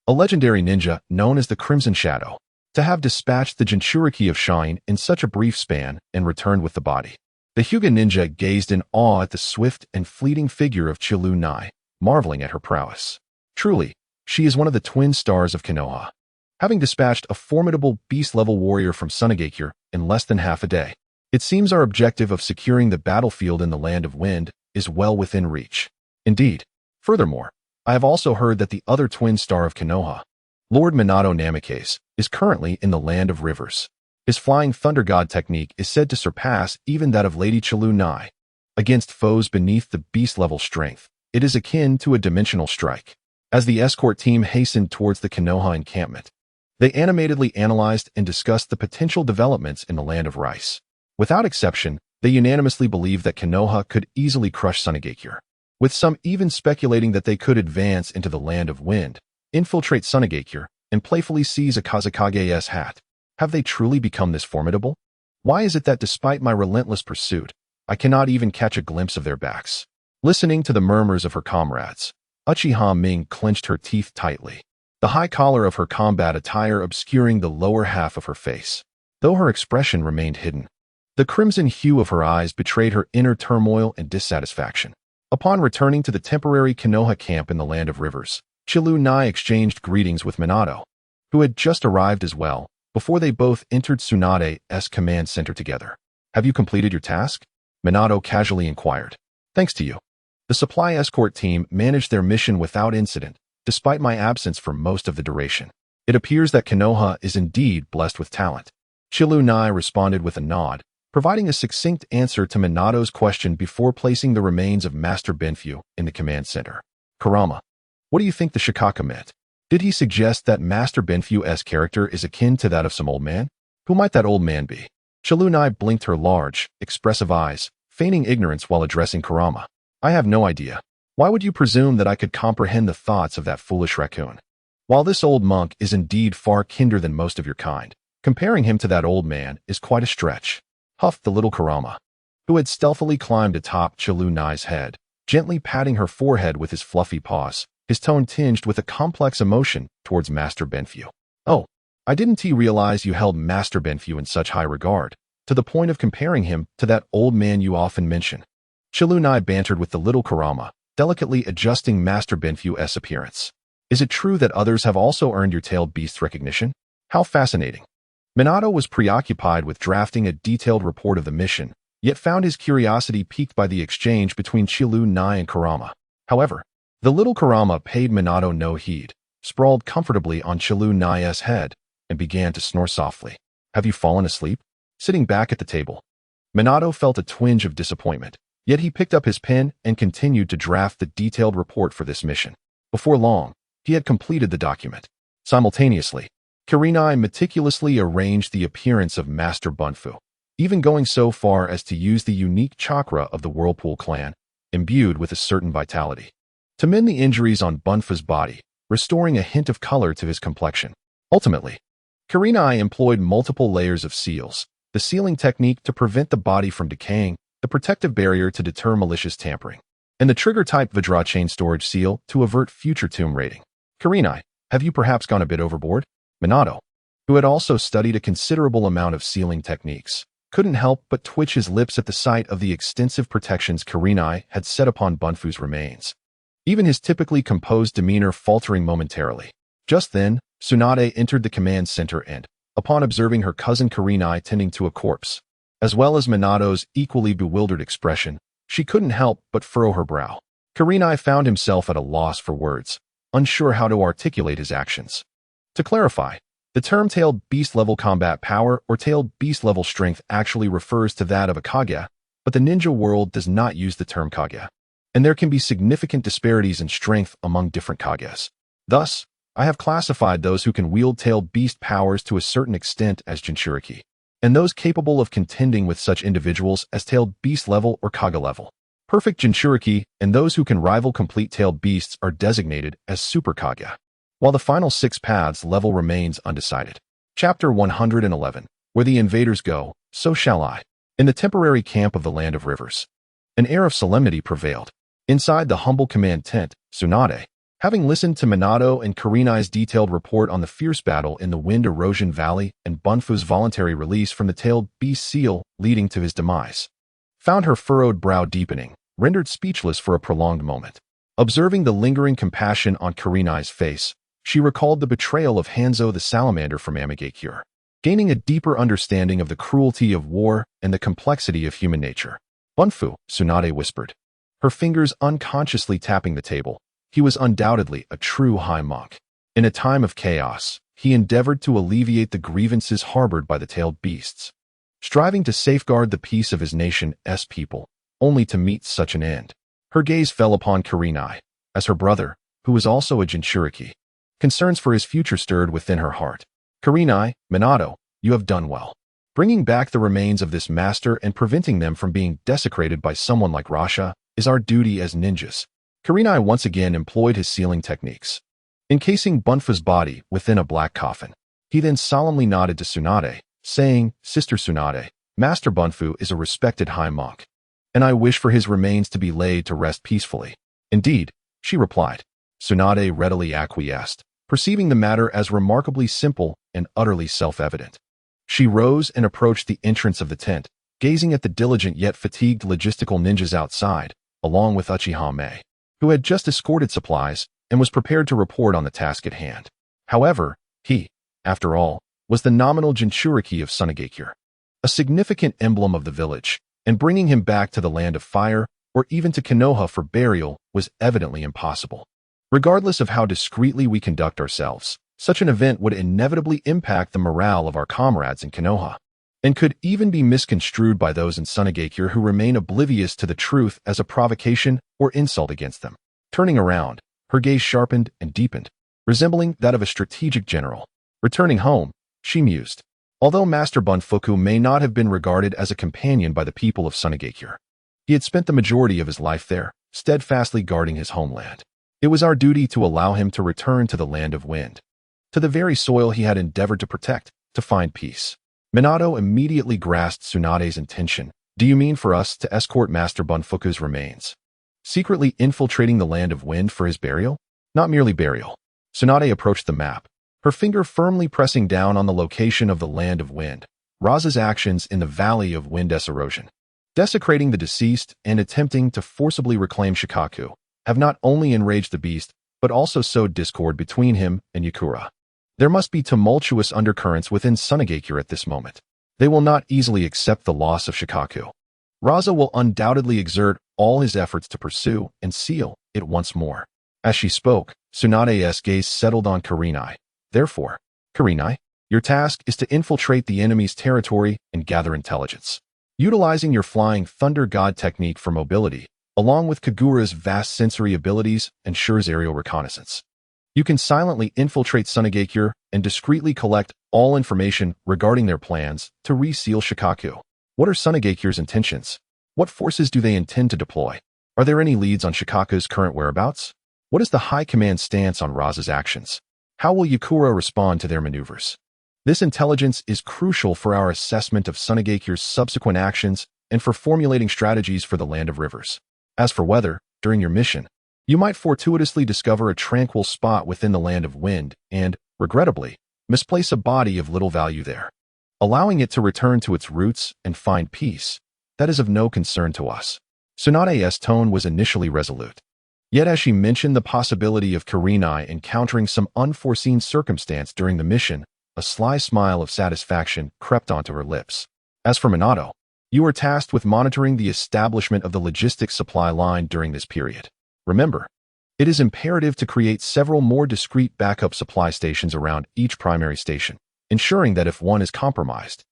a legendary ninja known as the Crimson Shadow, to have dispatched the Jinchūriki of Shine in such a brief span and returned with the body. The Hyuga ninja gazed in awe at the swift and fleeting figure of Chi Lu Nai, marveling at her prowess. Truly, she is one of the twin stars of Konoha, having dispatched a formidable beast-level warrior from Sunagakure in less than half a day. It seems our objective of securing the battlefield in the Land of Wind is well within reach. Indeed, furthermore, I have also heard that the other twin star of Konoha, Lord Minato Namikaze, is currently in the land of rivers. His flying thunder god technique is said to surpass even that of Lady Chilunai. Against foes beneath the beast-level strength, it is akin to a dimensional strike. As the escort team hastened towards the Konoha encampment, they animatedly analyzed and discussed the potential developments in the land of rice. Without exception, they unanimously believed that Konoha could easily crush Sunagakure, with some even speculating that they could advance into the land of wind, infiltrate Sunagakure, and playfully seize a Kazekage's hat. Have they truly become this formidable? Why is it that despite my relentless pursuit, I cannot even catch a glimpse of their backs? Listening to the murmurs of her comrades, Uchiha Ming clenched her teeth tightly, the high collar of her combat attire obscuring the lower half of her face. Though her expression remained hidden, the crimson hue of her eyes betrayed her inner turmoil and dissatisfaction. Upon returning to the temporary Konoha camp in the Land of Rivers, Chilunai exchanged greetings with Minato, who had just arrived as well, before they both entered Tsunade's command center together. Have you completed your task? Minato casually inquired. Thanks to you. The supply escort team managed their mission without incident, despite my absence for most of the duration. It appears that Konoha is indeed blessed with talent. Chilunai responded with a nod, providing a succinct answer to Minato's question before placing the remains of Master Benfu in the command center. Kurama, what do you think the Shikaka meant? Did he suggest that Master Benfu's character is akin to that of some old man? Who might that old man be? Chilunai blinked her large, expressive eyes, feigning ignorance while addressing Kurama. I have no idea. Why would you presume that I could comprehend the thoughts of that foolish raccoon? While this old monk is indeed far kinder than most of your kind, comparing him to that old man is quite a stretch, huffed the little Kurama, who had stealthily climbed atop Chilunai's head, gently patting her forehead with his fluffy paws, his tone tinged with a complex emotion towards Master Benfu. Oh, I didn't realize you held Master Benfu in such high regard, to the point of comparing him to that old man you often mention. Chilunai bantered with the little Kurama, delicately adjusting Master Benfu's appearance. Is it true that others have also earned your tailed beast's recognition? How fascinating. Minato was preoccupied with drafting a detailed report of the mission, yet found his curiosity piqued by the exchange between Chilunai and Kurama. However, the little Kurama paid Minato no heed, sprawled comfortably on Chilunai's head, and began to snore softly. Have you fallen asleep? Sitting back at the table, Minato felt a twinge of disappointment, yet he picked up his pen and continued to draft the detailed report for this mission. Before long, he had completed the document. Simultaneously, Kurenai meticulously arranged the appearance of Master Bunfu, even going so far as to use the unique chakra of the Whirlpool clan, imbued with a certain vitality, to mend the injuries on Bunfu's body, restoring a hint of color to his complexion. Ultimately, Kurenai employed multiple layers of seals, the sealing technique to prevent the body from decaying, the protective barrier to deter malicious tampering, and the trigger-type Vidra chain storage seal to avert future tomb raiding. Kurenai, have you perhaps gone a bit overboard? Minato, who had also studied a considerable amount of sealing techniques, couldn't help but twitch his lips at the sight of the extensive protections Kurenai had set upon Bunfu's remains. Even his typically composed demeanor faltering momentarily. Just then, Tsunade entered the command center and, upon observing her cousin Kurenai tending to a corpse, as well as Minato's equally bewildered expression, she couldn't help but furrow her brow. Kurenai found himself at a loss for words, unsure how to articulate his actions. To clarify, the term tailed beast-level combat power or tailed beast-level strength actually refers to that of a Kage, but the ninja world does not use the term Kage, and there can be significant disparities in strength among different Kages. Thus, I have classified those who can wield tailed beast powers to a certain extent as Jinchūriki, and those capable of contending with such individuals as tailed beast level or Kage level. Perfect Jinchūriki and those who can rival complete tailed beasts are designated as Super Kage, while the final 6 paths level remains undecided. Chapter 111. Where the invaders go, so shall I. In the temporary camp of the Land of Rivers, an air of solemnity prevailed. Inside the humble command tent, Tsunade, having listened to Minato and Kurenai's detailed report on the fierce battle in the Wind Erosion Valley and Bunfu's voluntary release from the tailed beast seal leading to his demise, found her furrowed brow deepening, rendered speechless for a prolonged moment. Observing the lingering compassion on Kurenai's face, she recalled the betrayal of Hanzo the salamander from Amigakure, gaining a deeper understanding of the cruelty of war and the complexity of human nature. Bunfu, Tsunade whispered, her fingers unconsciously tapping the table. He was undoubtedly a true high monk. In a time of chaos, he endeavored to alleviate the grievances harbored by the tailed beasts, striving to safeguard the peace of his nation's people, only to meet such an end. Her gaze fell upon Kurenai, as her brother, who was also a Jinchūriki. Concerns for his future stirred within her heart. Kurenai, Minato, you have done well. Bringing back the remains of this master and preventing them from being desecrated by someone like Rasha is our duty as ninjas. Kurenai once again employed his sealing techniques, encasing Bunfu's body within a black coffin. He then solemnly nodded to Tsunade, saying, Sister Tsunade, Master Bunfu is a respected high monk, and I wish for his remains to be laid to rest peacefully. Indeed, she replied. Tsunade readily acquiesced, perceiving the matter as remarkably simple and utterly self-evident. She rose and approached the entrance of the tent, gazing at the diligent yet fatigued logistical ninjas outside, along with Uchiha, who had just escorted supplies and was prepared to report on the task at hand. However, he, after all, was the nominal Jinchūriki of Sunagakure, a significant emblem of the village, and bringing him back to the land of fire or even to Konoha for burial was evidently impossible. Regardless of how discreetly we conduct ourselves, such an event would inevitably impact the morale of our comrades in Konoha, and could even be misconstrued by those in Sunagakure who remain oblivious to the truth as a provocation or insult against them. Turning around, her gaze sharpened and deepened, resembling that of a strategic general. Returning home, she mused. Although Master Bunfuku may not have been regarded as a companion by the people of Sunagakure, he had spent the majority of his life there, steadfastly guarding his homeland. It was our duty to allow him to return to the land of wind, to the very soil he had endeavored to protect, to find peace. Minato immediately grasped Tsunade's intention. Do you mean for us to escort Master Bunfuku's remains, secretly infiltrating the land of wind for his burial? Not merely burial. Tsunade approached the map, her finger firmly pressing down on the location of the land of wind. Raza's actions in the Valley of Wind's erosion, desecrating the deceased and attempting to forcibly reclaim Shikaku, have not only enraged the beast, but also sowed discord between him and Yakura. There must be tumultuous undercurrents within Sunagakure at this moment. They will not easily accept the loss of Shikaku. Raza will undoubtedly exert all his efforts to pursue and seal it once more. As she spoke, Tsunade's gaze settled on Kurenai. Therefore, Kurenai, your task is to infiltrate the enemy's territory and gather intelligence. Utilizing your flying thunder god technique for mobility, along with Kagura's vast sensory abilities, ensures aerial reconnaissance. You can silently infiltrate Sunagakure and discreetly collect all information regarding their plans to reseal Shikaku. What are Sunagakure's intentions? What forces do they intend to deploy? Are there any leads on Shikaku's current whereabouts? What is the High Command's stance on Raza's actions? How will Yakura respond to their maneuvers? This intelligence is crucial for our assessment of Sunagakure's subsequent actions and for formulating strategies for the Land of Rivers. As for weather, during your mission, you might fortuitously discover a tranquil spot within the Land of Wind and, regrettably, misplace a body of little value there. Allowing it to return to its roots and find peace, that is of no concern to us. Tsunade's tone was initially resolute. Yet as she mentioned the possibility of Kurenai encountering some unforeseen circumstance during the mission, a sly smile of satisfaction crept onto her lips. As for Minato, you are tasked with monitoring the establishment of the logistics supply line during this period. Remember, it is imperative to create several more discrete backup supply stations around each primary station, ensuring that if one is compromised,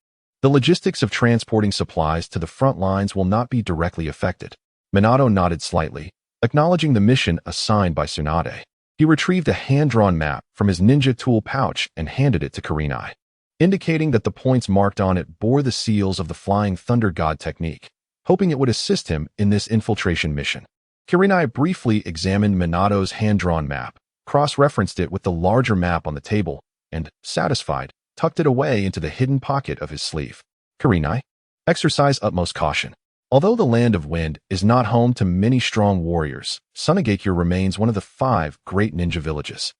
the logistics of transporting supplies to the front lines will not be directly affected. Minato nodded slightly, acknowledging the mission assigned by Tsunade. He retrieved a hand-drawn map from his ninja tool pouch and handed it to Kurenai, indicating that the points marked on it bore the seals of the Flying Thunder God technique, hoping it would assist him in this infiltration mission. Kurenai briefly examined Minato's hand-drawn map, cross-referenced it with the larger map on the table, and, satisfied, tucked it away into the hidden pocket of his sleeve. Kurenai, exercise utmost caution. Although the Land of Wind is not home to many strong warriors, Sunagakure remains one of the 5 great ninja villages.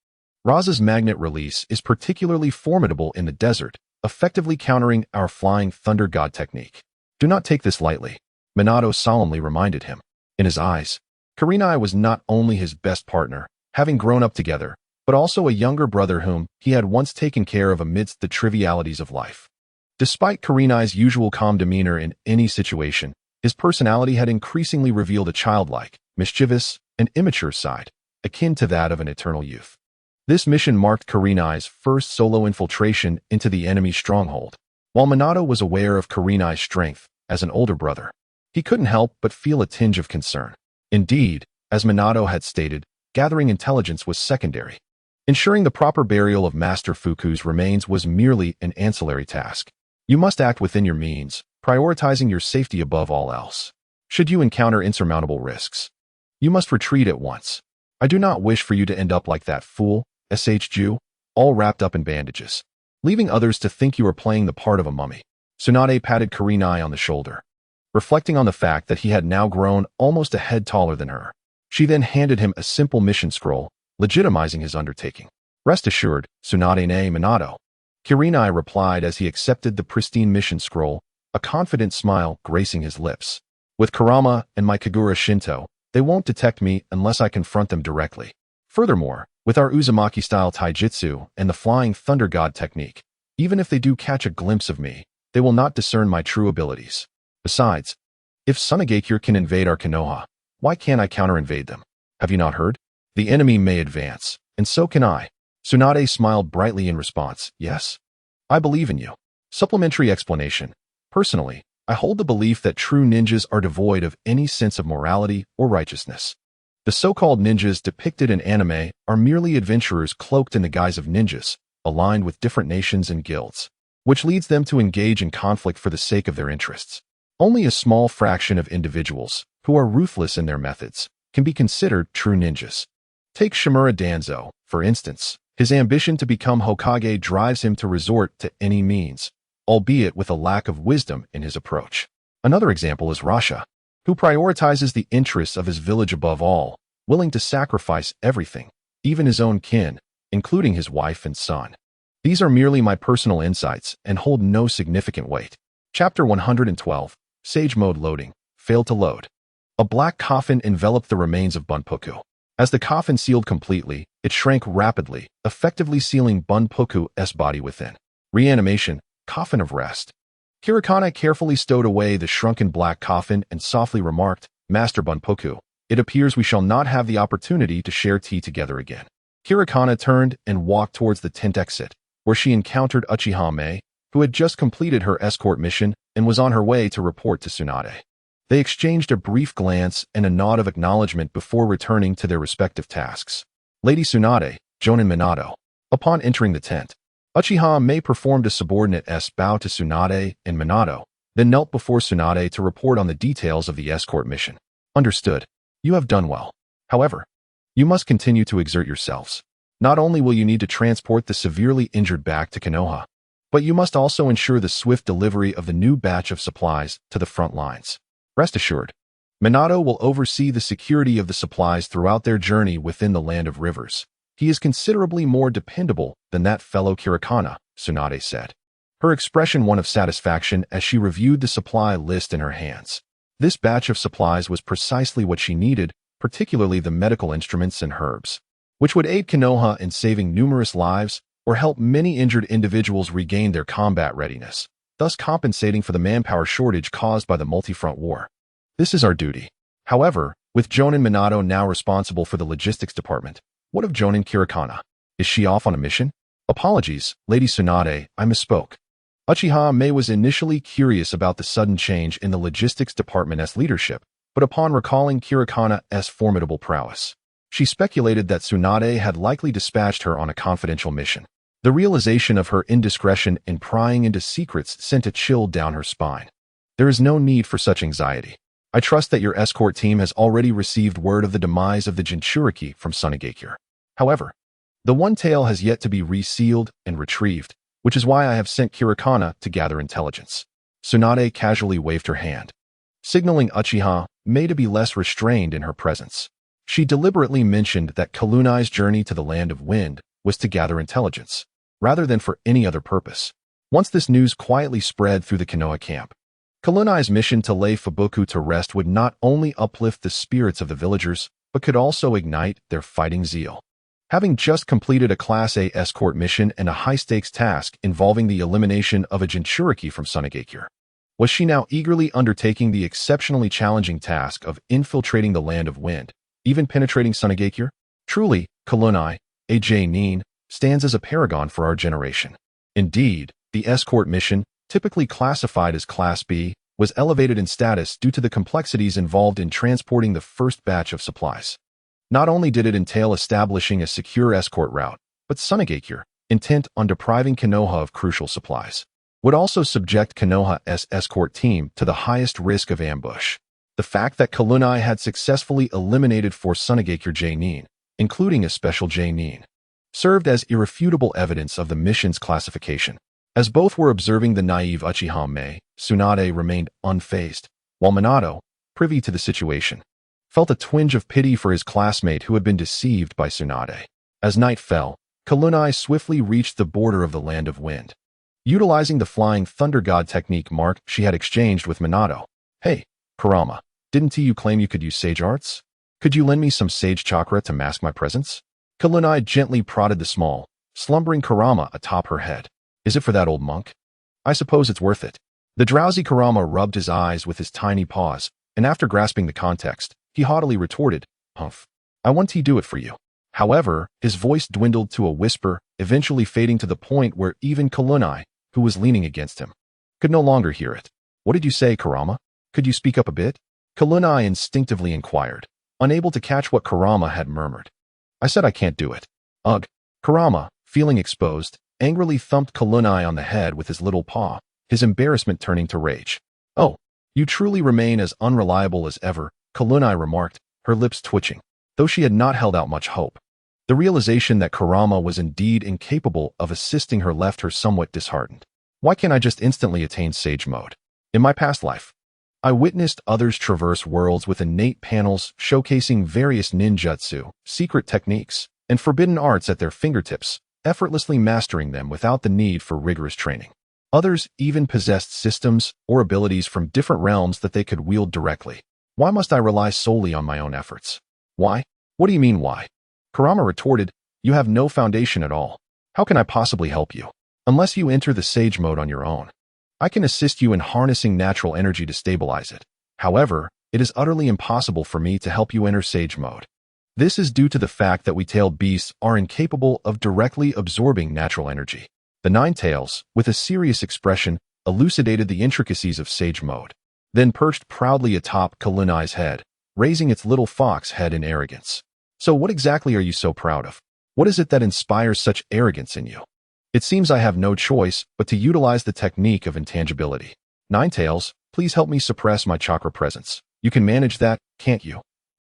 Raza's magnet release is particularly formidable in the desert, effectively countering our Flying Thunder God technique. Do not take this lightly, Minato solemnly reminded him. In his eyes, Kurenai was not only his best partner, having grown up together, but also a younger brother whom he had once taken care of amidst the trivialities of life. Despite Kurenai's usual calm demeanor in any situation, his personality had increasingly revealed a childlike, mischievous, and immature side, akin to that of an eternal youth. This mission marked Kurenai's first solo infiltration into the enemy's stronghold. While Minato was aware of Kurenai's strength as an older brother, he couldn't help but feel a tinge of concern. Indeed, as Minato had stated, gathering intelligence was secondary. Ensuring the proper burial of Master Fuku's remains was merely an ancillary task. You must act within your means, prioritizing your safety above all else. Should you encounter insurmountable risks, you must retreat at once. I do not wish for you to end up like that fool, Ju, all wrapped up in bandages, leaving others to think you are playing the part of a mummy. Tsunade patted Kurenai on the shoulder, reflecting on the fact that he had now grown almost a head taller than her. She then handed him a simple mission scroll, legitimizing his undertaking. Rest assured, Tsunade ne Minato. Kurenai replied as he accepted the pristine mission scroll, a confident smile gracing his lips. With Kurama and my Kagura Shinto, they won't detect me unless I confront them directly. Furthermore, with our Uzumaki-style taijutsu and the flying thunder god technique, even if they do catch a glimpse of me, they will not discern my true abilities. Besides, if Sunagakure can invade our Konoha, why can't I counter-invade them? Have you not heard? The enemy may advance, and so can I. Tsunade smiled brightly in response. Yes, I believe in you. Supplementary explanation. Personally, I hold the belief that true ninjas are devoid of any sense of morality or righteousness. The so-called ninjas depicted in anime are merely adventurers cloaked in the guise of ninjas, aligned with different nations and guilds, which leads them to engage in conflict for the sake of their interests. Only a small fraction of individuals, who are ruthless in their methods, can be considered true ninjas. Take Shimura Danzo, for instance. His ambition to become Hokage drives him to resort to any means, albeit with a lack of wisdom in his approach. Another example is Rasha, who prioritizes the interests of his village above all, willing to sacrifice everything, even his own kin, including his wife and son. These are merely my personal insights and hold no significant weight. Chapter 112, Sage Mode Loading, failed to load. A black coffin enveloped the remains of Bunpuku. As the coffin sealed completely, it shrank rapidly, effectively sealing Bunpuku's body within. Reanimation, coffin of rest. Hirokana carefully stowed away the shrunken black coffin and softly remarked, Master Bunpuku, it appears we shall not have the opportunity to share tea together again. Hirokana turned and walked towards the tent exit, where she encountered Uchiha Mei, who had just completed her escort mission and was on her way to report to Tsunade. They exchanged a brief glance and a nod of acknowledgement before returning to their respective tasks. Lady Tsunade, Jonin Minato. Upon entering the tent, Uchiha Mei performed a subordinate bow to Tsunade and Minato, then knelt before Tsunade to report on the details of the escort mission. Understood. You have done well. However, you must continue to exert yourselves. Not only will you need to transport the severely injured back to Konoha, but you must also ensure the swift delivery of the new batch of supplies to the front lines. Rest assured, Minato will oversee the security of the supplies throughout their journey within the land of rivers. He is considerably more dependable than that fellow Hirokana, Tsunade said. Her expression one of satisfaction as she reviewed the supply list in her hands. This batch of supplies was precisely what she needed, particularly the medical instruments and herbs, which would aid Konoha in saving numerous lives or help many injured individuals regain their combat readiness, thus compensating for the manpower shortage caused by the multi-front war. This is our duty. However, with Jonin Minato now responsible for the logistics department, what of Jonin Hirokana? Is she off on a mission? Apologies, Lady Tsunade, I misspoke. Uchiha Mei was initially curious about the sudden change in the logistics department's leadership, but upon recalling Hirokana's formidable prowess, she speculated that Tsunade had likely dispatched her on a confidential mission. The realization of her indiscretion in prying into secrets sent a chill down her spine. There is no need for such anxiety. I trust that your escort team has already received word of the demise of the Jinchūriki from Sunagakure. However, the one tail has yet to be resealed and retrieved, which is why I have sent Hirokana to gather intelligence. Tsunade casually waved her hand, signaling Uchiha Mei to be less restrained in her presence. She deliberately mentioned that Kalunai's journey to the Land of Wind was to gather intelligence, rather than for any other purpose. Once this news quietly spread through the Konoha camp, Kalunai's mission to lay Fubuku to rest would not only uplift the spirits of the villagers, but could also ignite their fighting zeal. Having just completed a Class A escort mission and a high-stakes task involving the elimination of a Jinchūriki from Sunagakure, was she now eagerly undertaking the exceptionally challenging task of infiltrating the Land of Wind, even penetrating Sunagakure? Truly, Kalunai, A.J. Neen, stands as a paragon for our generation. Indeed, the escort mission, typically classified as Class B, was elevated in status due to the complexities involved in transporting the first batch of supplies. Not only did it entail establishing a secure escort route, but Sunagakure, intent on depriving Konoha of crucial supplies, would also subject Konoha's escort team to the highest risk of ambush. The fact that Kalunai had successfully eliminated 4 Sunagakure J-Nin, including a special J-Nin, served as irrefutable evidence of the mission's classification. As both were observing the naive Uchiha Mei, Tsunade remained unfazed, while Minato, privy to the situation, felt a twinge of pity for his classmate who had been deceived by Tsunade. As night fell, Kalunai swiftly reached the border of the Land of Wind. Utilizing the Flying Thunder God technique mark she had exchanged with Minato. "Hey, Kurama, didn't you claim you could use sage arts? Could you lend me some sage chakra to mask my presence?" Kalunai gently prodded the small, slumbering Kurama atop her head. "Is it for that old monk? I suppose it's worth it." The drowsy Kurama rubbed his eyes with his tiny paws, and after grasping the context, he haughtily retorted, "Humph. I want to do it for you." However, his voice dwindled to a whisper, eventually fading to the point where even Kalunai, who was leaning against him, could no longer hear it. "What did you say, Kurama? Could you speak up a bit?" Kalunai instinctively inquired, unable to catch what Kurama had murmured. "I said I can't do it." "Ugh." Kurama, feeling exposed, angrily thumped Kalunai on the head with his little paw, his embarrassment turning to rage. "Oh, you truly remain as unreliable as ever," Kalunai remarked, her lips twitching, though she had not held out much hope. The realization that Kurama was indeed incapable of assisting her left her somewhat disheartened. "Why can't I just instantly attain sage mode? In my past life, I witnessed others traverse worlds with innate panels showcasing various ninjutsu, secret techniques, and forbidden arts at their fingertips, effortlessly mastering them without the need for rigorous training. Others even possessed systems or abilities from different realms that they could wield directly. Why must I rely solely on my own efforts?" "Why? What do you mean why?" Kurama retorted, "You have no foundation at all. How can I possibly help you? Unless you enter the sage mode on your own. I can assist you in harnessing natural energy to stabilize it. However, it is utterly impossible for me to help you enter sage mode. This is due to the fact that we-tailed beasts are incapable of directly absorbing natural energy." The Nine-Tails, with a serious expression, elucidated the intricacies of sage mode, then perched proudly atop Kalunai's head, raising its little fox head in arrogance. "So what exactly are you so proud of? What is it that inspires such arrogance in you?" "It seems I have no choice but to utilize the technique of intangibility. Nine-Tails, please help me suppress my chakra presence. You can manage that, can't you?"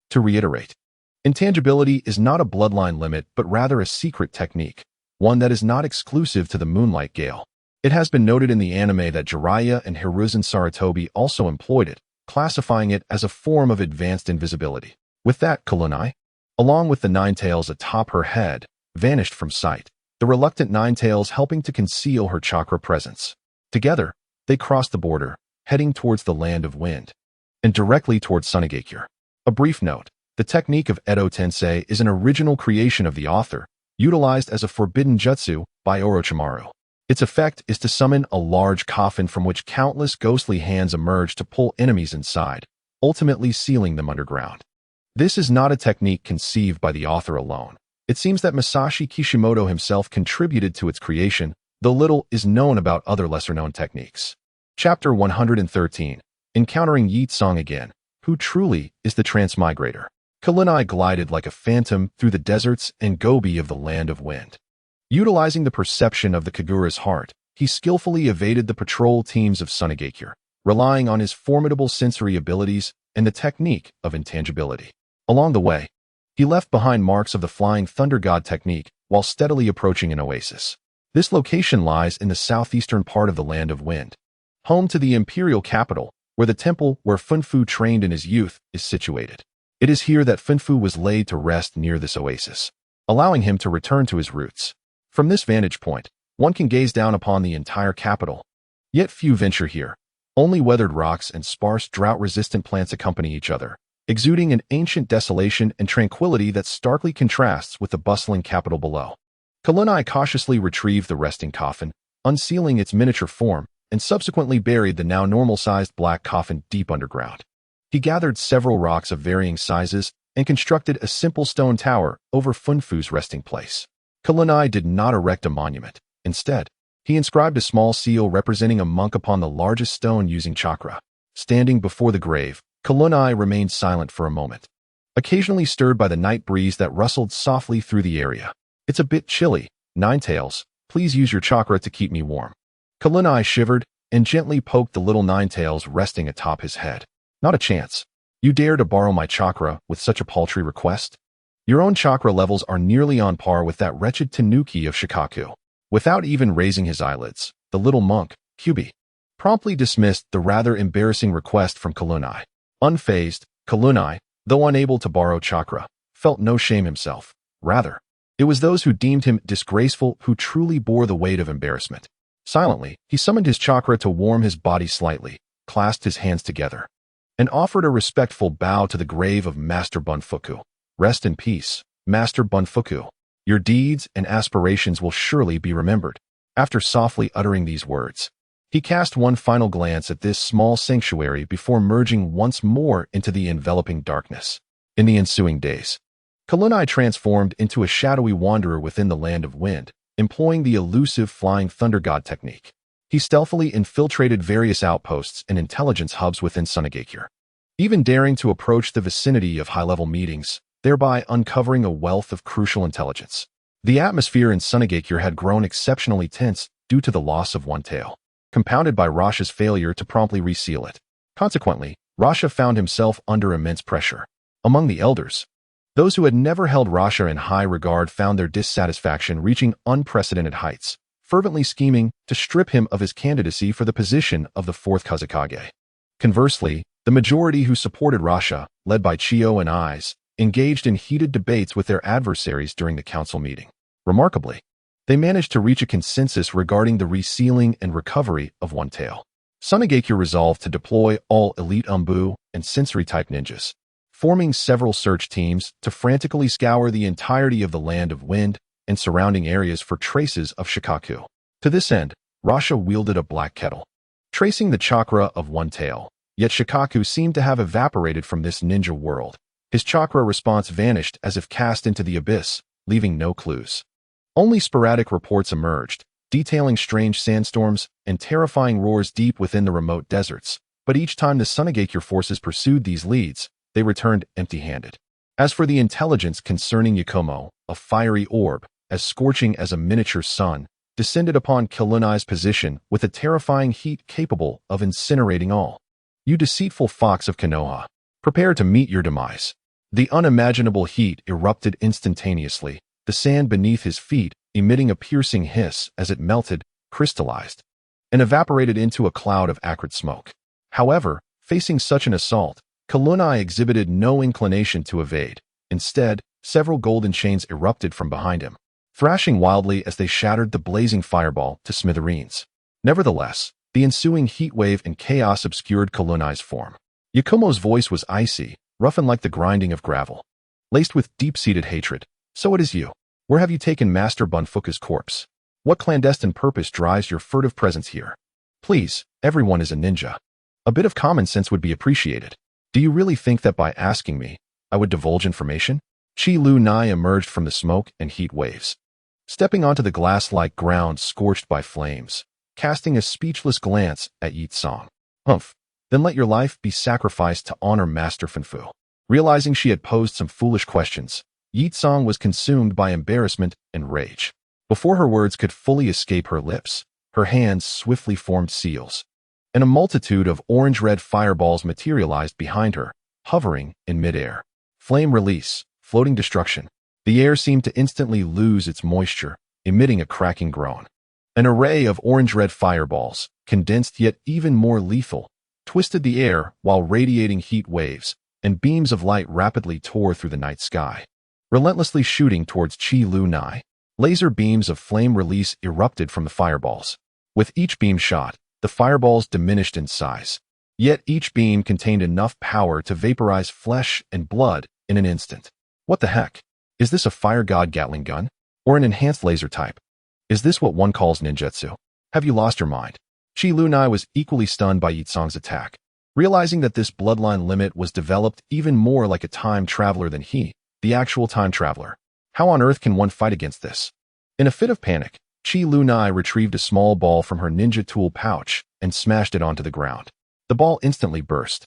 To reiterate, intangibility is not a bloodline limit but rather a secret technique, one that is not exclusive to the Moonlight Gale. It has been noted in the anime that Jiraiya and Hiruzen Sarutobi also employed it, classifying it as a form of advanced invisibility. With that, Kalunai, along with the Nine-Tails atop her head, vanished from sight, the reluctant Nine-Tails helping to conceal her chakra presence. Together, they crossed the border, heading towards the Land of Wind, and directly towards Sunagakure. A brief note, the technique of Edo Tensei is an original creation of the author, utilized as a forbidden jutsu by Orochimaru. Its effect is to summon a large coffin from which countless ghostly hands emerge to pull enemies inside, ultimately sealing them underground. This is not a technique conceived by the author alone. It seems that Masashi Kishimoto himself contributed to its creation, though little is known about other lesser-known techniques. Chapter 113. Encountering Yi Tsung again. Who truly is the transmigrator? Kalunai glided like a phantom through the deserts and gobi of the Land of Wind. Utilizing the perception of the Kagura's heart, he skillfully evaded the patrol teams of Sunagakure, relying on his formidable sensory abilities and the technique of intangibility. Along the way, he left behind marks of the Flying Thunder God technique while steadily approaching an oasis. This location lies in the southeastern part of the Land of Wind, home to the imperial capital, where the temple where Funfu trained in his youth is situated. It is here that Funfu was laid to rest near this oasis, allowing him to return to his roots. From this vantage point, one can gaze down upon the entire capital. Yet few venture here. Only weathered rocks and sparse drought-resistant plants accompany each other, exuding an ancient desolation and tranquility that starkly contrasts with the bustling capital below. Kalunai cautiously retrieved the resting coffin, unsealing its miniature form, and subsequently buried the now normal-sized black coffin deep underground. He gathered several rocks of varying sizes and constructed a simple stone tower over Funfu's resting place. Kalunai did not erect a monument. Instead, he inscribed a small seal representing a monk upon the largest stone using chakra. Standing before the grave, Kalunai remained silent for a moment, occasionally stirred by the night breeze that rustled softly through the area. "It's a bit chilly. Ninetails, please use your chakra to keep me warm." Kalunai shivered and gently poked the little Ninetails resting atop his head. "Not a chance. You dare to borrow my chakra with such a paltry request? Your own chakra levels are nearly on par with that wretched Tanuki of Shikaku." Without even raising his eyelids, the little monk, Kyubi, promptly dismissed the rather embarrassing request from Kalunai. Unfazed, Kalunai, though unable to borrow chakra, felt no shame himself. Rather, it was those who deemed him disgraceful who truly bore the weight of embarrassment. Silently, he summoned his chakra to warm his body slightly, clasped his hands together, and offered a respectful bow to the grave of Master Bunfuku. "Rest in peace, Master Bunfuku. Your deeds and aspirations will surely be remembered." After softly uttering these words, he cast one final glance at this small sanctuary before merging once more into the enveloping darkness. In the ensuing days, Kalunai transformed into a shadowy wanderer within the land of wind, employing the elusive flying thunder god technique. He stealthily infiltrated various outposts and intelligence hubs within Sunagakure, even daring to approach the vicinity of high-level meetings, thereby uncovering a wealth of crucial intelligence. The atmosphere in Sunagakure had grown exceptionally tense due to the loss of one tail, compounded by Rasha's failure to promptly reseal it. Consequently, Rasha found himself under immense pressure. Among the elders, those who had never held Rasha in high regard found their dissatisfaction reaching unprecedented heights, fervently scheming to strip him of his candidacy for the position of the fourth Kazekage. Conversely, the majority who supported Rasha, led by Chiyo and Aiz, engaged in heated debates with their adversaries during the council meeting. Remarkably, they managed to reach a consensus regarding the resealing and recovery of One Tail. Sunagakure resolved to deploy all elite Umbu and sensory-type ninjas, forming several search teams to frantically scour the entirety of the Land of Wind and surrounding areas for traces of Shikaku. To this end, Rasha wielded a black kettle, tracing the chakra of One Tail, yet Shikaku seemed to have evaporated from this ninja world. His chakra response vanished as if cast into the abyss, leaving no clues. Only sporadic reports emerged, detailing strange sandstorms and terrifying roars deep within the remote deserts, but each time the Sunagakure forces pursued these leads, they returned empty-handed. As for the intelligence concerning Yakumo, a fiery orb, as scorching as a miniature sun, descended upon Kalunai's position with a terrifying heat capable of incinerating all. "You deceitful fox of Konoha, prepare to meet your demise." The unimaginable heat erupted instantaneously, the sand beneath his feet emitting a piercing hiss as it melted, crystallized, and evaporated into a cloud of acrid smoke. However, facing such an assault, Kalunai exhibited no inclination to evade. Instead, several golden chains erupted from behind him, thrashing wildly as they shattered the blazing fireball to smithereens. Nevertheless, the ensuing heat wave and chaos obscured Kalunai's form. Yakumo's voice was icy, rough and like the grinding of gravel, laced with deep-seated hatred. "So it is you. Where have you taken Master Bunfuku's corpse? What clandestine purpose drives your furtive presence here? Please, everyone is a ninja. A bit of common sense would be appreciated. Do you really think that by asking me, I would divulge information?" Chi Lu Nai emerged from the smoke and heat waves, stepping onto the glass-like ground scorched by flames, casting a speechless glance at Yi Tsang. "Humph. Then let your life be sacrificed to honor Master Funfu." Realizing she had posed some foolish questions, Yi Tsang was consumed by embarrassment and rage. Before her words could fully escape her lips, her hands swiftly formed seals, and a multitude of orange-red fireballs materialized behind her, hovering in midair. Flame release, floating destruction. The air seemed to instantly lose its moisture, emitting a cracking groan. An array of orange-red fireballs, condensed yet even more lethal, twisted the air while radiating heat waves, and beams of light rapidly tore through the night sky, relentlessly shooting towards Chi Lu Nai. Laser beams of flame release erupted from the fireballs. With each beam shot, the fireballs diminished in size. Yet each beam contained enough power to vaporize flesh and blood in an instant. What the heck? Is this a fire god Gatling gun? Or an enhanced laser type? Is this what one calls ninjutsu? Have you lost your mind? Chi Lu Nai was equally stunned by Yi Tsang's attack. Realizing that this bloodline limit was developed even more like a time traveler than he, the actual time traveler. How on earth can one fight against this? In a fit of panic, Chi Lunai retrieved a small ball from her ninja tool pouch and smashed it onto the ground. The ball instantly burst,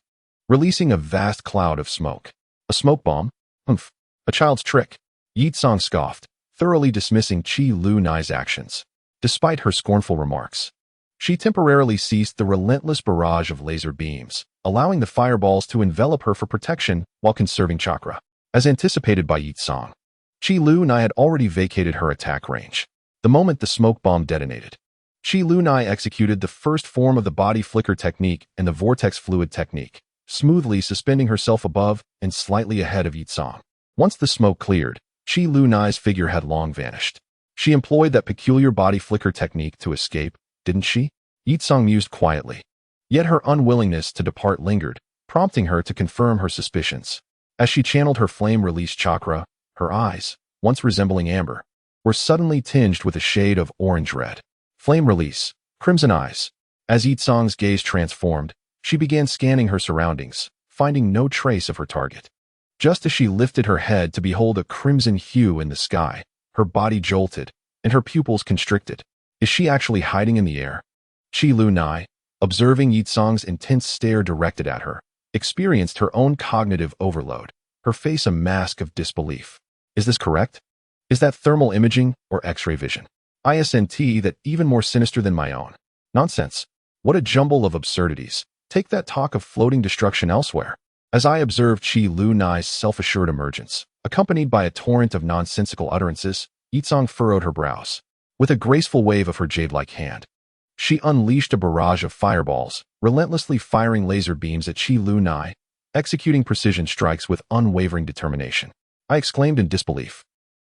releasing a vast cloud of smoke. A smoke bomb? Humph. A child's trick. Yitsong scoffed, thoroughly dismissing Chi Lunai's actions. Despite her scornful remarks, she temporarily ceased the relentless barrage of laser beams, allowing the fireballs to envelop her for protection while conserving chakra. As anticipated by Yitsong, Chi Lunai had already vacated her attack range. The moment the smoke bomb detonated, Chi Lunai executed the first form of the body flicker technique and the vortex fluid technique, smoothly suspending herself above and slightly ahead of Yitsong. Once the smoke cleared, Chi Lunai's figure had long vanished. She employed that peculiar body flicker technique to escape, didn't she? Yitsong mused quietly. Yet her unwillingness to depart lingered, prompting her to confirm her suspicions. As she channeled her flame-release chakra, her eyes, once resembling amber, were suddenly tinged with a shade of orange-red. Flame release, crimson eyes. As Yitsong's gaze transformed, she began scanning her surroundings, finding no trace of her target. Just as she lifted her head to behold a crimson hue in the sky, her body jolted, and her pupils constricted. Is she actually hiding in the air? Chi Lunai, observing Yitsong's intense stare directed at her, experienced her own cognitive overload, her face a mask of disbelief. Is this correct? Is that thermal imaging or X-ray vision? ISNT that even more sinister than my own. Nonsense. What a jumble of absurdities. Take that talk of floating destruction elsewhere. As I observed Chi Lunai's self-assured emergence, accompanied by a torrent of nonsensical utterances, Yitsong furrowed her brows. With a graceful wave of her jade-like hand, she unleashed a barrage of fireballs, relentlessly firing laser beams at Chi Lunai, executing precision strikes with unwavering determination. I exclaimed in disbelief.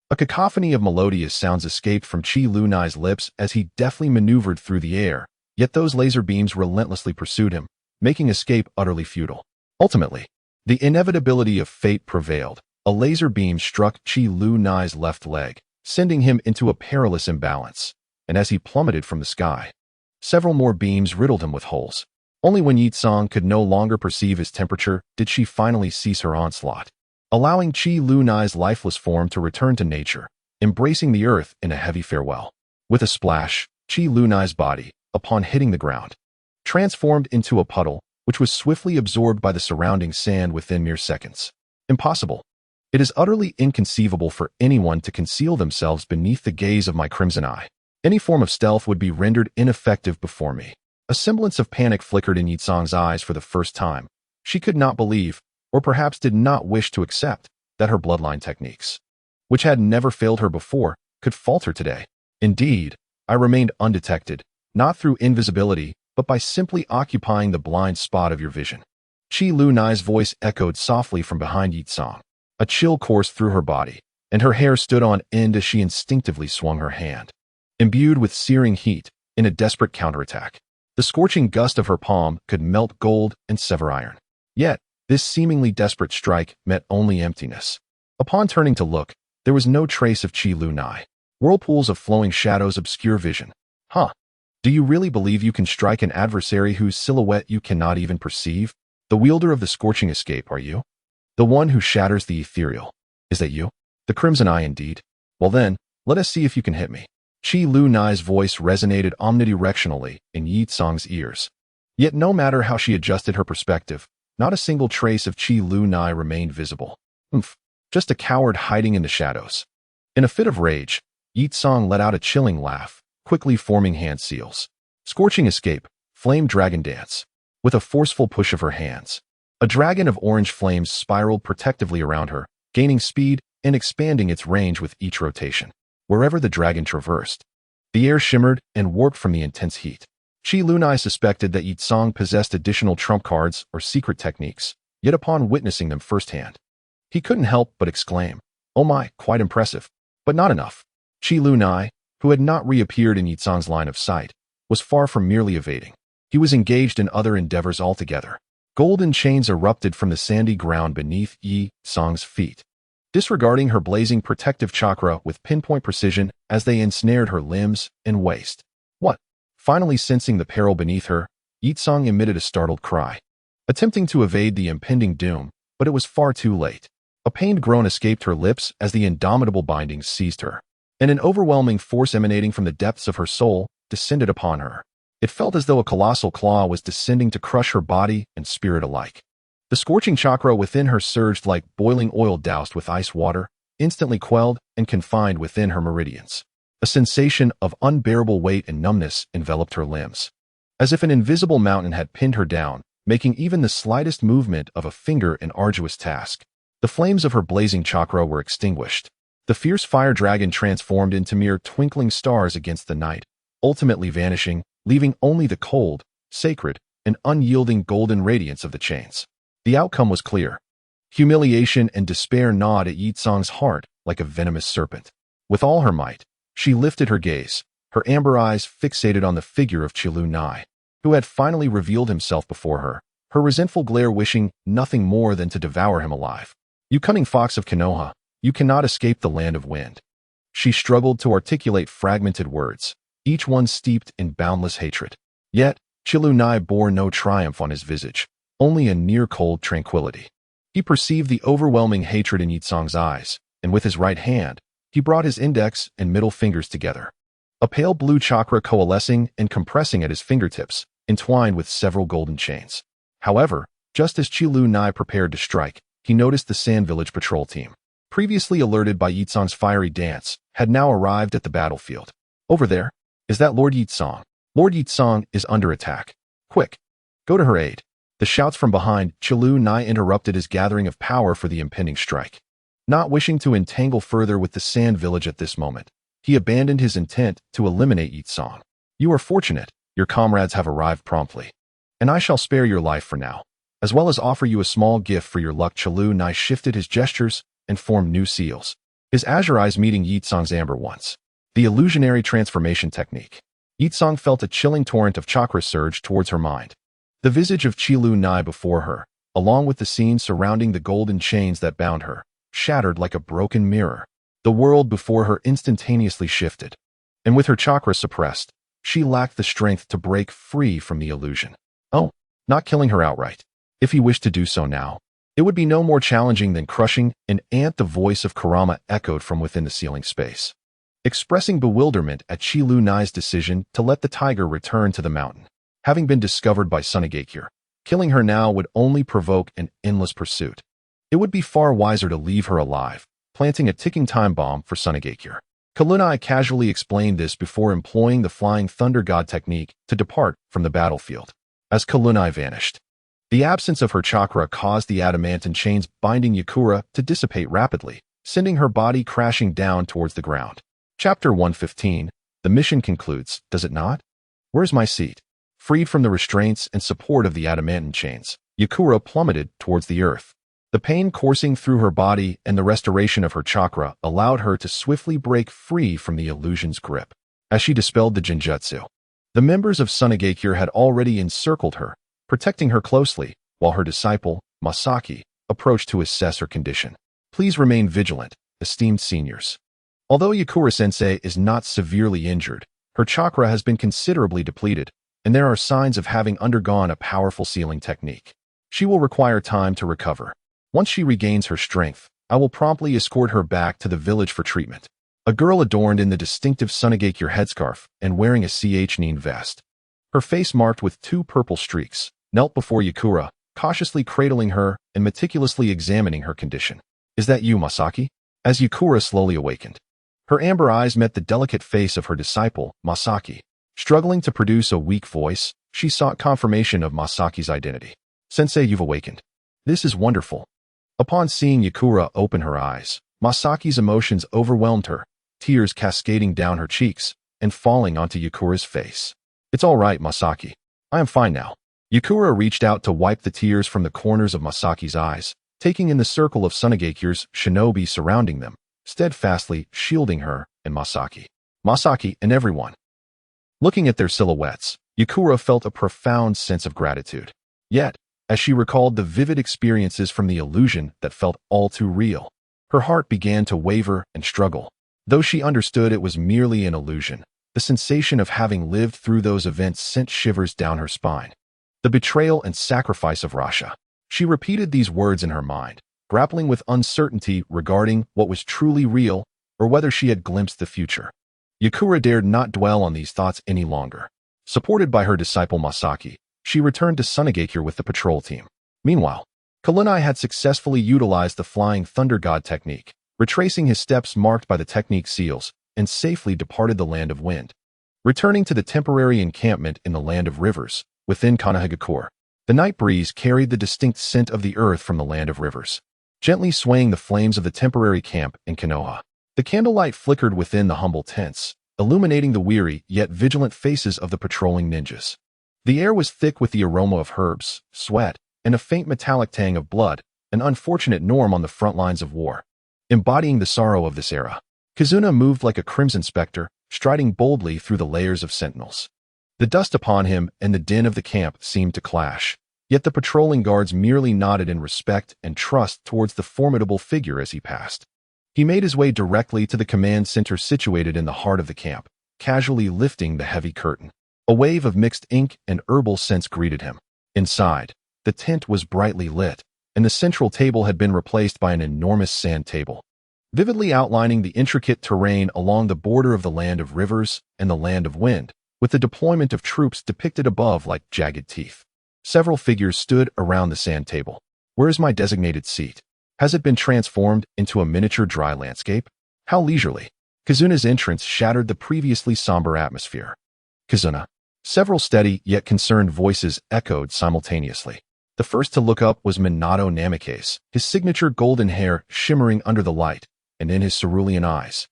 A cacophony of melodious sounds escaped from Chi Lunai's lips as he deftly maneuvered through the air, yet those laser beams relentlessly pursued him, making escape utterly futile. Ultimately, the inevitability of fate prevailed. A laser beam struck Chi Lunai's left leg, sending him into a perilous imbalance, and as he plummeted from the sky, several more beams riddled him with holes. Only when Yitsong could no longer perceive his temperature did she finally cease her onslaught, allowing Chi Lunai's lifeless form to return to nature, embracing the earth in a heavy farewell. With a splash, Chi Lunai's body, upon hitting the ground, transformed into a puddle, which was swiftly absorbed by the surrounding sand within mere seconds. Impossible. It is utterly inconceivable for anyone to conceal themselves beneath the gaze of my crimson eye. Any form of stealth would be rendered ineffective before me. A semblance of panic flickered in Yitsong's eyes for the first time. She could not believe, or perhaps did not wish to accept, that her bloodline techniques, which had never failed her before, could falter today. Indeed, I remained undetected, not through invisibility, but by simply occupying the blind spot of your vision. Chi Lunai's voice echoed softly from behind Yitsong. A chill coursed through her body, and her hair stood on end as she instinctively swung her hand, imbued with searing heat, in a desperate counterattack. The scorching gust of her palm could melt gold and sever iron. Yet, this seemingly desperate strike met only emptiness. Upon turning to look, there was no trace of Chi Lunai. Whirlpools of flowing shadows obscure vision. Huh. Do you really believe you can strike an adversary whose silhouette you cannot even perceive? The wielder of the scorching escape, are you? The one who shatters the ethereal. Is that you? The crimson eye indeed. Well then, let us see if you can hit me. Chi Lunai's voice resonated omnidirectionally in Yitsong's ears. Yet no matter how she adjusted her perspective, not a single trace of Chi Lunai remained visible. Just a coward hiding in the shadows. In a fit of rage, Yitsong let out a chilling laugh, quickly forming hand seals. Scorching escape, flame dragon dance. With a forceful push of her hands, a dragon of orange flames spiraled protectively around her, gaining speed and expanding its range with each rotation. Wherever the dragon traversed, the air shimmered and warped from the intense heat. Chi Lunai suspected that Yitsong possessed additional trump cards or secret techniques, yet upon witnessing them firsthand, he couldn't help but exclaim, "Oh my, quite impressive." But not enough. Chi Lunai, who had not reappeared in Yitsong's line of sight, was far from merely evading. He was engaged in other endeavors altogether. Golden chains erupted from the sandy ground beneath Yitsong's feet, disregarding her blazing protective chakra with pinpoint precision as they ensnared her limbs and waist. What? Finally sensing the peril beneath her, Yitsong emitted a startled cry. attempting to evade the impending doom, but it was far too late. A pained groan escaped her lips as the indomitable bindings seized her, and an overwhelming force emanating from the depths of her soul descended upon her. It felt as though a colossal claw was descending to crush her body and spirit alike. The scorching chakra within her surged like boiling oil doused with ice water, instantly quelled and confined within her meridians. A sensation of unbearable weight and numbness enveloped her limbs, as if an invisible mountain had pinned her down, making even the slightest movement of a finger an arduous task. The flames of her blazing chakra were extinguished. The fierce fire dragon transformed into mere twinkling stars against the night, ultimately vanishing, leaving only the cold, sacred, and unyielding golden radiance of the chains. The outcome was clear. Humiliation and despair gnawed at Yi Tsang's heart like a venomous serpent. With all her might, she lifted her gaze, her amber eyes fixated on the figure of Qilu Nai, who had finally revealed himself before her, her resentful glare wishing nothing more than to devour him alive. "You cunning fox of Konoha, you cannot escape the land of wind." She struggled to articulate fragmented words, each one steeped in boundless hatred. Yet, Qilu Nai bore no triumph on his visage, only a near-cold tranquility. He perceived the overwhelming hatred in Yi Tsang's eyes, and with his right hand, he brought his index and middle fingers together. A pale blue chakra coalescing and compressing at his fingertips, entwined with several golden chains. However, just as Qilu Nai prepared to strike, he noticed the Sand Village patrol team, previously alerted by Yi Tsang's fiery dance, had now arrived at the battlefield. "Over there, is that Lord Yi Tsang? Lord Yi Tsang is under attack. Quick, go to her aid." The shouts from behind Qilu Nai interrupted his gathering of power for the impending strike. Not wishing to entangle further with the Sand Village at this moment, he abandoned his intent to eliminate Yi Tsang. "You are fortunate, your comrades have arrived promptly, and I shall spare your life for now, as well as offer you a small gift for your luck." Qilu Nai shifted his gestures and formed new seals, his azure eyes meeting Yi Tsang's amber ones. The illusionary transformation technique. Yi Tsang felt a chilling torrent of chakra surge towards her mind. The visage of Qilu Nai before her, along with the scene surrounding the golden chains that bound her, shattered like a broken mirror. The world before her instantaneously shifted, and with her chakra suppressed, she lacked the strength to break free from the illusion. Oh, not killing her outright. If he wished to do so now, it would be no more challenging than crushing an ant. The voice of Kurama echoed from within the ceiling space, expressing bewilderment at Qilu Nai's decision to let the tiger return to the mountain. Having been discovered by Sunagakure, killing her now would only provoke an endless pursuit. It would be far wiser to leave her alive, planting a ticking time bomb for Sunagakure. Qilu Nai casually explained this before employing the Flying Thunder God technique to depart from the battlefield. As Qilu Nai vanished, the absence of her chakra caused the adamantine chains binding Yakura to dissipate rapidly, sending her body crashing down towards the ground. Chapter 115. The mission concludes, does it not? Where's my seat? Freed from the restraints and support of the adamantine chains, Yakura plummeted towards the earth. The pain coursing through her body and the restoration of her chakra allowed her to swiftly break free from the illusion's grip. As she dispelled the Jinjutsu, the members of Sunagakure had already encircled her, protecting her closely, while her disciple, Masaki, approached to assess her condition. "Please remain vigilant, esteemed seniors. Although Yakura-sensei is not severely injured, her chakra has been considerably depleted, and there are signs of having undergone a powerful sealing technique. She will require time to recover. Once she regains her strength, I will promptly escort her back to the village for treatment." A girl adorned in the distinctive Sunagakure headscarf and wearing a nin vest, her face marked with 2 purple streaks, knelt before Yakura, cautiously cradling her and meticulously examining her condition. "Is that you, Masaki?" As Yakura slowly awakened, her amber eyes met the delicate face of her disciple, Masaki. Struggling to produce a weak voice, she sought confirmation of Masaki's identity. "Sensei, you've awakened. This is wonderful." Upon seeing Yakura open her eyes, Masaki's emotions overwhelmed her, tears cascading down her cheeks and falling onto Yakura's face. "It's all right, Masaki. I am fine now." Yakura reached out to wipe the tears from the corners of Masaki's eyes, taking in the circle of Sunagakure's shinobi surrounding them, steadfastly shielding her and Masaki. Masaki and everyone. Looking at their silhouettes, Yakura felt a profound sense of gratitude. Yet, as she recalled the vivid experiences from the illusion that felt all too real, her heart began to waver and struggle. Though she understood it was merely an illusion, the sensation of having lived through those events sent shivers down her spine. The betrayal and sacrifice of Rasha. She repeated these words in her mind, grappling with uncertainty regarding what was truly real or whether she had glimpsed the future. Yakura dared not dwell on these thoughts any longer. Supported by her disciple Masaki, she returned to Sunagakure with the patrol team. Meanwhile, Kurenai had successfully utilized the Flying Thunder God technique, retracing his steps marked by the technique seals, and safely departed the Land of Wind. Returning to the temporary encampment in the Land of Rivers, within Konoha, the night breeze carried the distinct scent of the earth from the Land of Rivers, gently swaying the flames of the temporary camp in Konoha. The candlelight flickered within the humble tents, illuminating the weary yet vigilant faces of the patrolling ninjas. The air was thick with the aroma of herbs, sweat, and a faint metallic tang of blood, an unfortunate norm on the front lines of war. Embodying the sorrow of this era, Kizuna moved like a crimson specter, striding boldly through the layers of sentinels. The dust upon him and the din of the camp seemed to clash, yet the patrolling guards merely nodded in respect and trust towards the formidable figure as he passed. He made his way directly to the command center situated in the heart of the camp, casually lifting the heavy curtain. A wave of mixed ink and herbal scents greeted him. Inside, the tent was brightly lit, and the central table had been replaced by an enormous sand table, vividly outlining the intricate terrain along the border of the Land of Rivers and the Land of Wind, with the deployment of troops depicted above like jagged teeth. Several figures stood around the sand table. Where is my designated seat? Has it been transformed into a miniature dry landscape? How leisurely. Kizuna's entrance shattered the previously somber atmosphere. Kizuna. Several steady yet concerned voices echoed simultaneously. The first to look up was Minato Namikaze, his signature golden hair shimmering under the light, and in his cerulean eyes.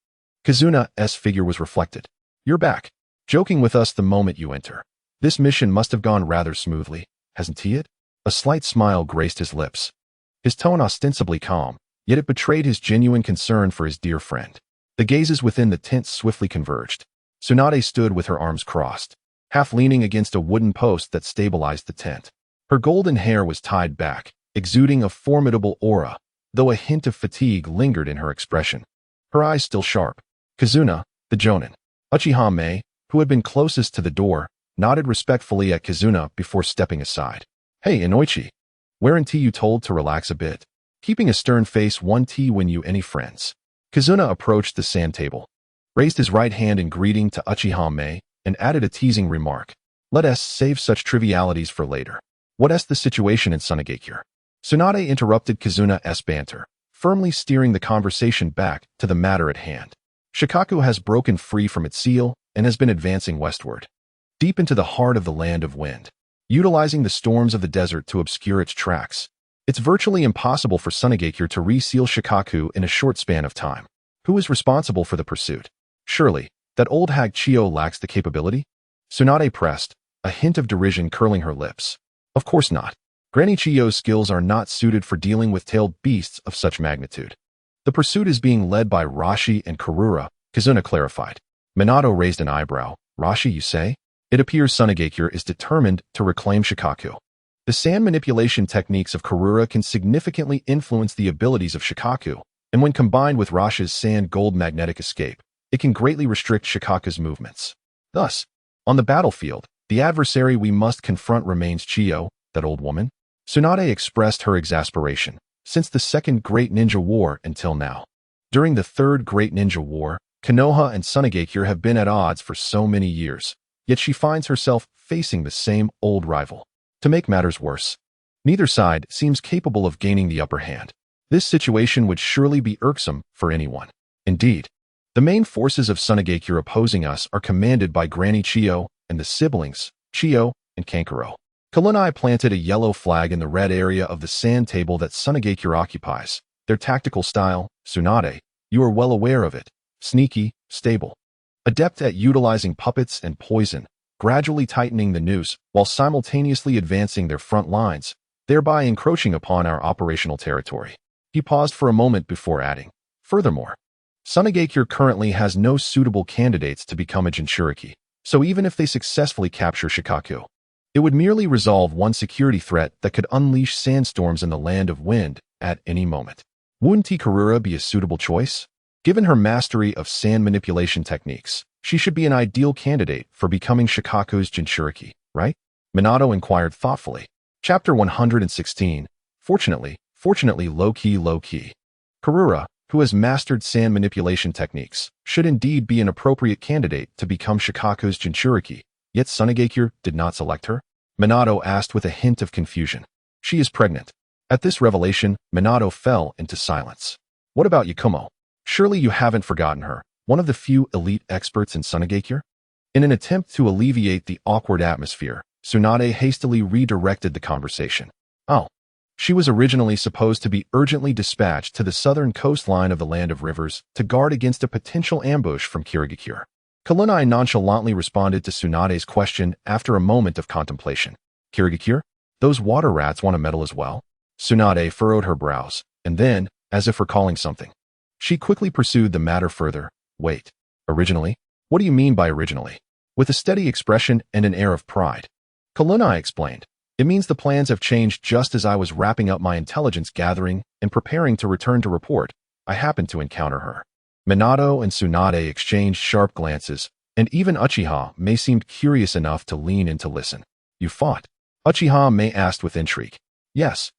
Kizuna's figure was reflected. You're back. Joking with us the moment you enter. This mission must have gone rather smoothly, hasn't it? A slight smile graced his lips. His tone ostensibly calm, yet it betrayed his genuine concern for his dear friend. The gazes within the tent swiftly converged. Tsunade stood with her arms crossed, half leaning against a wooden post that stabilized the tent. Her golden hair was tied back, exuding a formidable aura, though a hint of fatigue lingered in her expression. Her eyes still sharp. Kizuna, the Jonin. Uchiha Mei, who had been closest to the door, nodded respectfully at Kizuna before stepping aside. Hey, Inoichi. Weren't you told to relax a bit? Keeping a stern face, won't win you any friends. Kizuna approached the sand table, raised his right hand in greeting to Uchiha Mei, and added a teasing remark. Let us save such trivialities for later. What's the situation in Sunagakure? Tsunade interrupted Kizuna's banter, firmly steering the conversation back to the matter at hand. Shikaku has broken free from its seal and has been advancing westward, deep into the heart of the Land of Wind, utilizing the storms of the desert to obscure its tracks. It's virtually impossible for Sunagakure to reseal Shikaku in a short span of time. Who is responsible for the pursuit? Surely, that old hag Chiyo lacks the capability? Tsunade pressed, a hint of derision curling her lips. Of course not. Granny Chiyo's skills are not suited for dealing with tailed beasts of such magnitude. The pursuit is being led by Rashi and Karura, Kizuna clarified. Minato raised an eyebrow. Rashi, you say? It appears Sunagakure is determined to reclaim Shikaku. The sand manipulation techniques of Karura can significantly influence the abilities of Shikaku, and when combined with Rashi's sand gold magnetic escape, it can greatly restrict Shikaku's movements. Thus, on the battlefield, the adversary we must confront remains Chiyo, that old woman. Tsunade expressed her exasperation. Since the Second Great Ninja War until now. During the Third Great Ninja War, Konoha and Sunagakure have been at odds for so many years, yet she finds herself facing the same old rival. To make matters worse, neither side seems capable of gaining the upper hand. This situation would surely be irksome for anyone. Indeed, the main forces of Sunagakure opposing us are commanded by Granny Chiyo and the siblings, Chiyo and Kankuro. Kurenai planted a yellow flag in the red area of the sand table that Sunagakure occupies. Their tactical style, Tsunade, you are well aware of it, sneaky, stable. Adept at utilizing puppets and poison, gradually tightening the noose while simultaneously advancing their front lines, thereby encroaching upon our operational territory. He paused for a moment before adding, furthermore, Sunagakure currently has no suitable candidates to become a Jinchūriki, so even if they successfully capture Shikaku, it would merely resolve one security threat that could unleash sandstorms in the Land of Wind at any moment. Wouldn't Karura be a suitable choice? Given her mastery of sand manipulation techniques, she should be an ideal candidate for becoming Shikaku's Jinchūriki, right? Minato inquired thoughtfully. Chapter 116. Fortunately, low-key. Karura, who has mastered sand manipulation techniques, should indeed be an appropriate candidate to become Shikaku's Jinchūriki, yet Tsunagakure did not select her? Minato asked with a hint of confusion. She is pregnant. At this revelation, Minato fell into silence. What about Yakumo? Surely you haven't forgotten her, one of the few elite experts in Tsunagakure? In an attempt to alleviate the awkward atmosphere, Tsunade hastily redirected the conversation. Oh. She was originally supposed to be urgently dispatched to the southern coastline of the Land of Rivers to guard against a potential ambush from Kirigakure. Kalunai nonchalantly responded to Tsunade's question after a moment of contemplation. Kirigakure? Those water rats want a medal as well? Tsunade furrowed her brows, and then, as if recalling something, she quickly pursued the matter further. Wait. Originally? What do you mean by originally? With a steady expression and an air of pride. Kalunai explained. It means the plans have changed just as I was wrapping up my intelligence gathering and preparing to return to report. I happened to encounter her. Minato and Tsunade exchanged sharp glances, and even Uchiha Mei seemed curious enough to lean in to listen. You fought? Uchiha Mei asked with intrigue. Yes.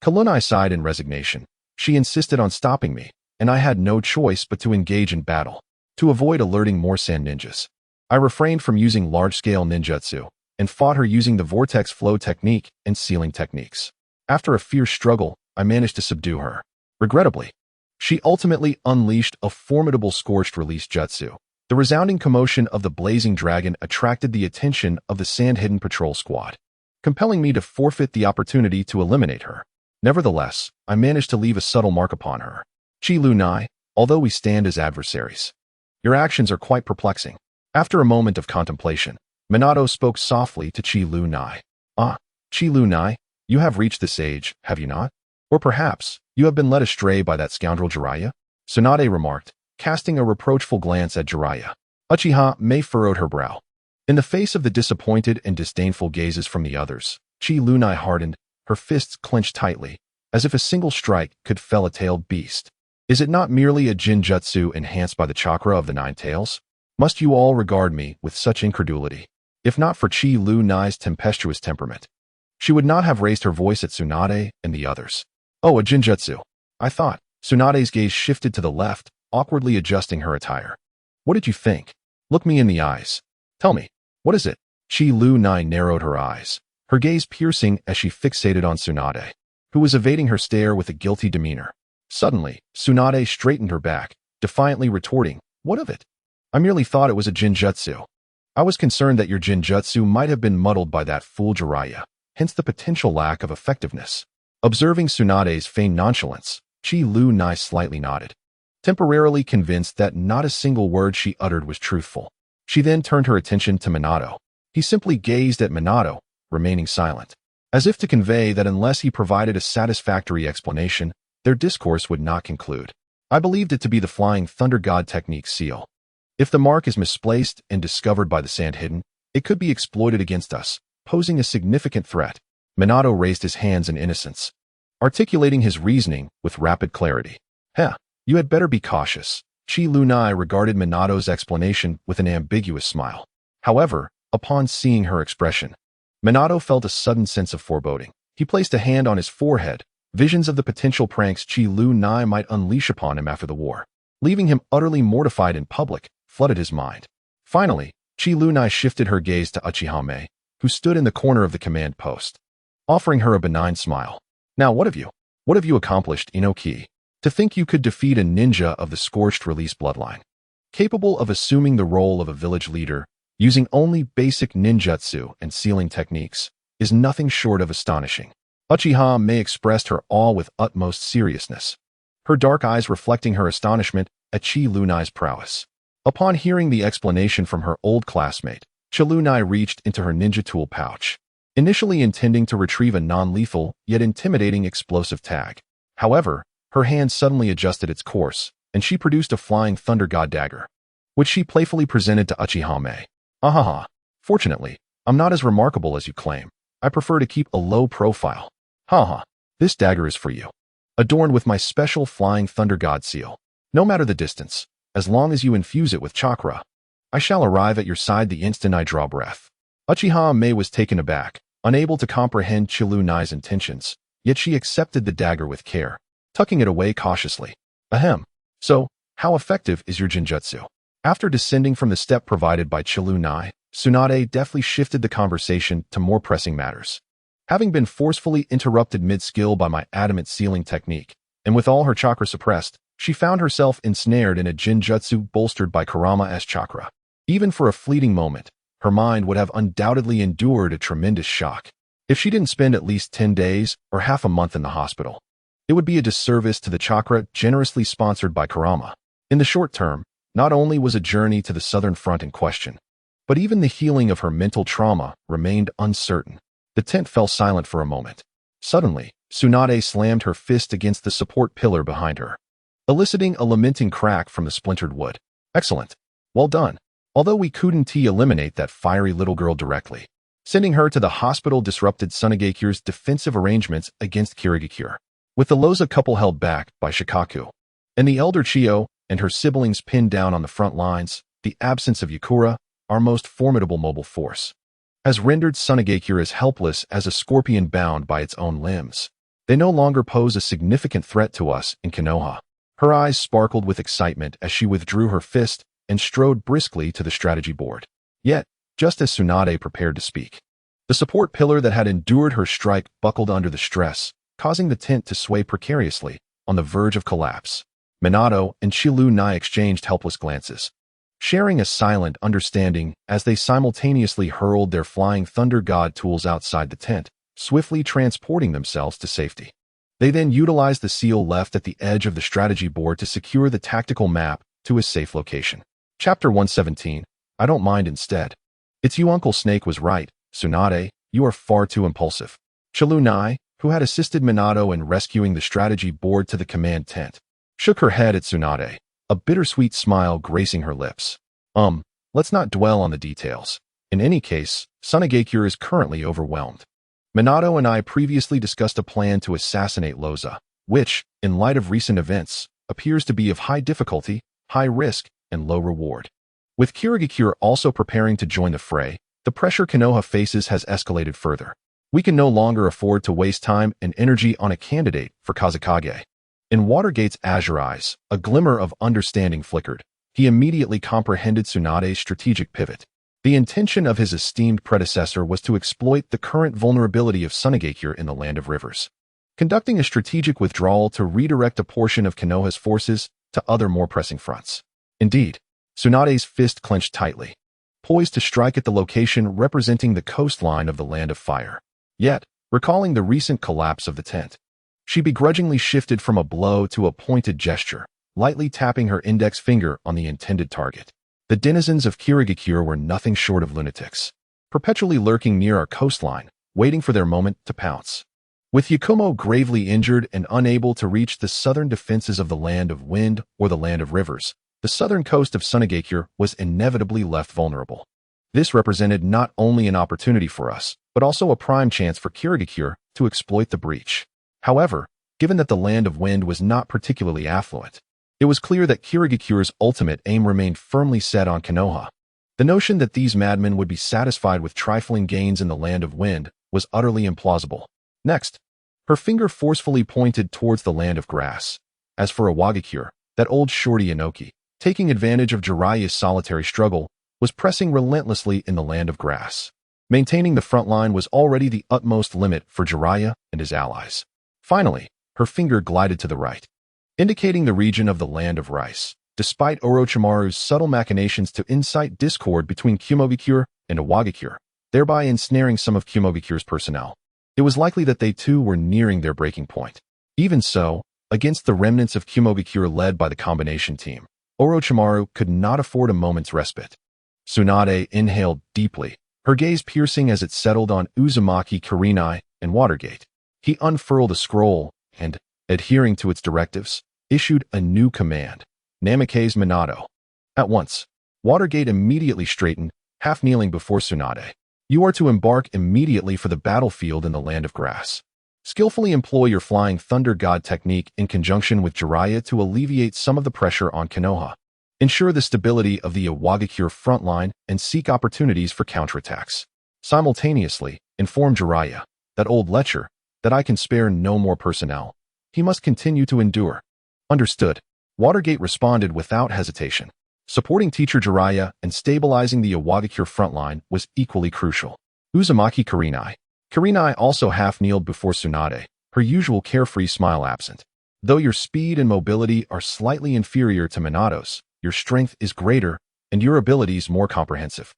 Kalunai sighed in resignation. She insisted on stopping me, and I had no choice but to engage in battle. To avoid alerting more sand ninjas, I refrained from using large-scale ninjutsu, and fought her using the vortex flow technique and sealing techniques. After a fierce struggle, I managed to subdue her. Regrettably, she ultimately unleashed a formidable scorched release jutsu. The resounding commotion of the blazing dragon attracted the attention of the sand-hidden patrol squad, compelling me to forfeit the opportunity to eliminate her. Nevertheless, I managed to leave a subtle mark upon her. Chi Lu Nai, although we stand as adversaries, your actions are quite perplexing. After a moment of contemplation, Minato spoke softly to Chi Lu Nai. Ah, Chi Lu Nai, you have reached this age, have you not? Or perhaps, you have been led astray by that scoundrel Jiraiya? Tsunade remarked, casting a reproachful glance at Jiraiya. Uchiha Mei furrowed her brow. In the face of the disappointed and disdainful gazes from the others, Chi Lu Nai hardened, her fists clenched tightly, as if a single strike could fell a tailed beast. Is it not merely a jinjutsu enhanced by the chakra of the nine tails? Must you all regard me with such incredulity? If not for Chi Lu Nai's tempestuous temperament, she would not have raised her voice at Tsunade and the others. Oh, a jinjutsu. I thought. Tsunade's gaze shifted to the left, awkwardly adjusting her attire. What did you think? Look me in the eyes. Tell me, what is it? Chi Lu Nai narrowed her eyes, her gaze piercing as she fixated on Tsunade, who was evading her stare with a guilty demeanor. Suddenly, Tsunade straightened her back, defiantly retorting, what of it? I merely thought it was a jinjutsu. I was concerned that your jinjutsu might have been muddled by that fool Jiraiya, hence the potential lack of effectiveness. Observing Tsunade's feigned nonchalance, Chi Lu Nai slightly nodded, temporarily convinced that not a single word she uttered was truthful. She then turned her attention to Minato. He simply gazed at Minato, remaining silent, as if to convey that unless he provided a satisfactory explanation, their discourse would not conclude. I believed it to be the Flying Thunder God technique seal. If the mark is misplaced and discovered by the Sand Hidden, it could be exploited against us, posing a significant threat. Minato raised his hands in innocence, articulating his reasoning with rapid clarity. You had better be cautious. Chi Lu Nai regarded Minato's explanation with an ambiguous smile. However, upon seeing her expression, Minato felt a sudden sense of foreboding. He placed a hand on his forehead, visions of the potential pranks Chi Lu Nai might unleash upon him after the war, leaving him utterly mortified in public, flooded his mind. Finally, Chi Lu Nai shifted her gaze to Uchiha Mei, who stood in the corner of the command post, offering her a benign smile. Now what have you accomplished, Inoki? To think you could defeat a ninja of the scorched release bloodline, capable of assuming the role of a village leader, using only basic ninjutsu and sealing techniques, is nothing short of astonishing. Uchiha Mei expressed her awe with utmost seriousness, her dark eyes reflecting her astonishment at Chi Lu Nai's prowess. Upon hearing the explanation from her old classmate, Chi Lu Nai reached into her ninja tool pouch, initially intending to retrieve a non-lethal yet intimidating explosive tag. However, her hand suddenly adjusted its course, and she produced a Flying Thunder God dagger, which she playfully presented to Uchiha Mei. Ahaha. Fortunately, I'm not as remarkable as you claim. I prefer to keep a low profile. Haha. This dagger is for you, adorned with my special Flying Thunder God seal. No matter the distance, as long as you infuse it with chakra, I shall arrive at your side the instant I draw breath. Uchiha Mei was taken aback, unable to comprehend Chilunai's intentions, yet she accepted the dagger with care, tucking it away cautiously. Ahem. So, how effective is your Jinjutsu? After descending from the step provided by Chilunai, Tsunade deftly shifted the conversation to more pressing matters. Having been forcefully interrupted mid-skill by my adamant sealing technique, and with all her chakra suppressed, she found herself ensnared in a Jinjutsu bolstered by Kurama's chakra. Even for a fleeting moment, her mind would have undoubtedly endured a tremendous shock. If she didn't spend at least 10 days or half a month in the hospital, it would be a disservice to the chakra generously sponsored by Kurama. In the short term, not only was a journey to the southern front in question, but even the healing of her mental trauma remained uncertain. The tent fell silent for a moment. Suddenly, Tsunade slammed her fist against the support pillar behind her, eliciting a lamenting crack from the splintered wood. Excellent. Well done. Although we couldn't eliminate that fiery little girl directly, sending her to the hospital disrupted Tsunagekyu's defensive arrangements against Kirigakure. With the Loza couple held back by Shikaku, and the elder Chiyo and her siblings pinned down on the front lines, the absence of Yakura, our most formidable mobile force, has rendered Tsunagakure as helpless as a scorpion bound by its own limbs. They no longer pose a significant threat to us in Konoha. Her eyes sparkled with excitement as she withdrew her fist and strode briskly to the strategy board. Yet, just as Tsunade prepared to speak, the support pillar that had endured her strike buckled under the stress, causing the tent to sway precariously, on the verge of collapse. Minato and Chilunai exchanged helpless glances, sharing a silent understanding as they simultaneously hurled their flying thunder god tools outside the tent, swiftly transporting themselves to safety. They then utilized the seal left at the edge of the strategy board to secure the tactical map to a safe location. Chapter 117. I don't mind instead. It's you, Uncle Snake was right, Tsunade, you are far too impulsive. Chilunai, who had assisted Minato in rescuing the strategy board to the command tent, shook her head at Tsunade, a bittersweet smile gracing her lips. Let's not dwell on the details. In any case, Tsunagakure is currently overwhelmed. Minato and I previously discussed a plan to assassinate Loza, which, in light of recent events, appears to be of high difficulty, high risk, and low reward. With Kirigakure also preparing to join the fray, the pressure Konoha faces has escalated further. We can no longer afford to waste time and energy on a candidate for Kazekage. In Watergate's azure eyes, a glimmer of understanding flickered. He immediately comprehended Tsunade's strategic pivot. The intention of his esteemed predecessor was to exploit the current vulnerability of Tsunagakure in the Land of Rivers, conducting a strategic withdrawal to redirect a portion of Konoha's forces to other more pressing fronts. Indeed, Tsunade's fist clenched tightly, poised to strike at the location representing the coastline of the Land of Fire. Yet, recalling the recent collapse of the tent, she begrudgingly shifted from a blow to a pointed gesture, lightly tapping her index finger on the intended target. The denizens of Kirigakure were nothing short of lunatics, perpetually lurking near our coastline, waiting for their moment to pounce. With Yakumo gravely injured and unable to reach the southern defenses of the Land of Wind or the Land of Rivers, the southern coast of Tsunagakure was inevitably left vulnerable. This represented not only an opportunity for us, but also a prime chance for Kirigakure to exploit the breach. However, given that the Land of Wind was not particularly affluent, it was clear that Kirigakure's ultimate aim remained firmly set on Konoha. The notion that these madmen would be satisfied with trifling gains in the Land of Wind was utterly implausible. Next, her finger forcefully pointed towards the Land of Grass. As for Iwagakure, that old shorty Inoki, taking advantage of Jiraiya's solitary struggle, was pressing relentlessly in the Land of Grass. Maintaining the front line was already the utmost limit for Jiraiya and his allies. Finally, her finger glided to the right, indicating the region of the Land of Rice. Despite Orochimaru's subtle machinations to incite discord between Kumogakure and Iwagakure, thereby ensnaring some of Kumogakure's personnel, it was likely that they too were nearing their breaking point. Even so, against the remnants of Kumogakure led by the combination team, Orochimaru could not afford a moment's respite. Tsunade inhaled deeply, her gaze piercing as it settled on Uzumaki Kushina and Watergate. He unfurled a scroll and, adhering to its directives, issued a new command, Namikaze Minato. At once, Watergate immediately straightened, half kneeling before Tsunade. You are to embark immediately for the battlefield in the Land of Grass. Skillfully employ your flying thunder god technique in conjunction with Jiraiya to alleviate some of the pressure on Konoha. Ensure the stability of the Iwagakure front line and seek opportunities for counterattacks. Simultaneously, inform Jiraiya, that old lecher, that I can spare no more personnel. He must continue to endure. Understood. Watergate responded without hesitation. Supporting teacher Jiraiya and stabilizing the Iwagakure frontline was equally crucial. Uzumaki Kurinai. Kurinai also half-kneeled before Tsunade, her usual carefree smile absent. Though your speed and mobility are slightly inferior to Minato's, your strength is greater and your abilities more comprehensive.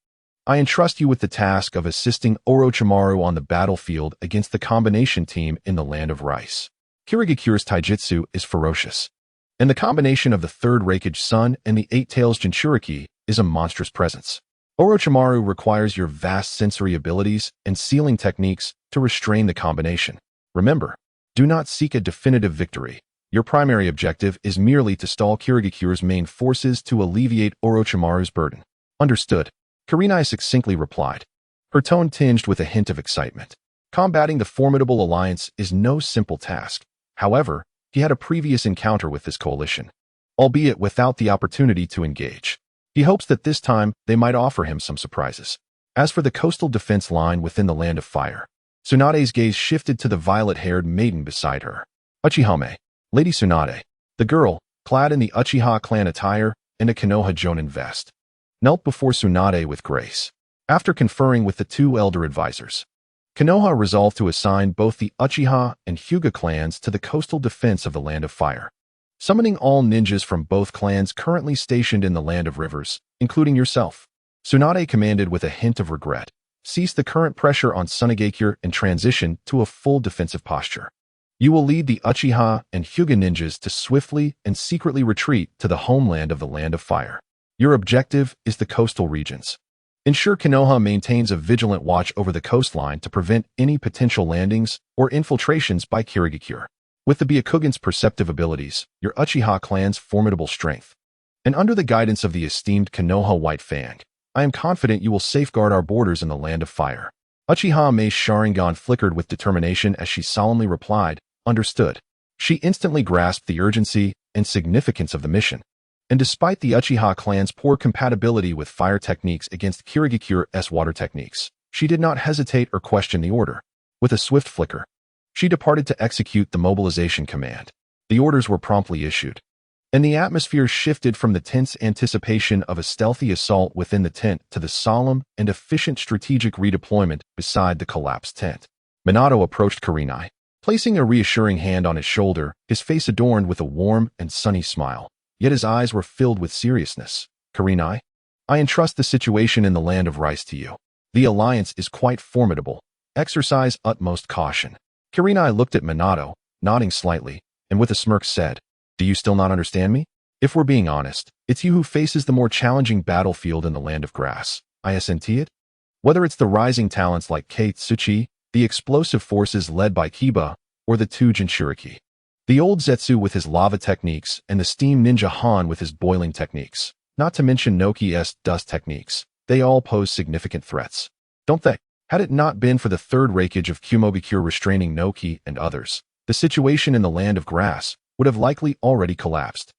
I entrust you with the task of assisting Orochimaru on the battlefield against the combination team in the Land of Rice. Kirigakure's taijutsu is ferocious, and the combination of the third Raikage Sun and the Eight Tails Jinchūriki is a monstrous presence. Orochimaru requires your vast sensory abilities and sealing techniques to restrain the combination. Remember, do not seek a definitive victory. Your primary objective is merely to stall Kirigakure's main forces to alleviate Orochimaru's burden. Understood. Kurinai succinctly replied, her tone tinged with a hint of excitement. Combating the formidable alliance is no simple task. However, he had a previous encounter with this coalition, albeit without the opportunity to engage. He hopes that this time they might offer him some surprises. As for the coastal defense line within the Land of Fire, Tsunade's gaze shifted to the violet-haired maiden beside her. Uchihame, Lady Tsunade, the girl, clad in the Uchiha clan attire and a Konoha Jonin vest, knelt before Tsunade with grace. After conferring with the two elder advisors, Konoha resolved to assign both the Uchiha and Hyuga clans to the coastal defense of the Land of Fire, summoning all ninjas from both clans currently stationed in the Land of Rivers, including yourself. Tsunade commanded with a hint of regret. Cease the current pressure on Sunagakure and transition to a full defensive posture. You will lead the Uchiha and Hyuga ninjas to swiftly and secretly retreat to the homeland of the Land of Fire. Your objective is the coastal regions. Ensure Konoha maintains a vigilant watch over the coastline to prevent any potential landings or infiltrations by Kirigakure. With the Byakugan's perceptive abilities, your Uchiha clan's formidable strength, and under the guidance of the esteemed Konoha White Fang, I am confident you will safeguard our borders in the Land of Fire. Uchiha Mei's Sharingan flickered with determination as she solemnly replied, understood. She instantly grasped the urgency and significance of the mission. And despite the Uchiha clan's poor compatibility with fire techniques against Kirigakure's water techniques, she did not hesitate or question the order. With a swift flicker, she departed to execute the mobilization command. The orders were promptly issued, and the atmosphere shifted from the tense anticipation of a stealthy assault within the tent to the solemn and efficient strategic redeployment beside the collapsed tent. Minato approached Kurinai, placing a reassuring hand on his shoulder, his face adorned with a warm and sunny smile. Yet his eyes were filled with seriousness. Kurinai, I entrust the situation in the Land of Rice to you. The alliance is quite formidable. Exercise utmost caution. Kurinai looked at Minato, nodding slightly, and with a smirk said, do you still not understand me? If we're being honest, it's you who faces the more challenging battlefield in the Land of Grass. I assent it? Whether it's the rising talents like Katsuchi, the explosive forces led by Kiba, or the two Jinchūriki. The old Zetsu with his lava techniques and the steam ninja Han with his boiling techniques, not to mention Noki's dust techniques, they all pose significant threats. Don't they? Had it not been for the third Raikage of Kumobikure restraining Noki and others, the situation in the Land of Grass would have likely already collapsed.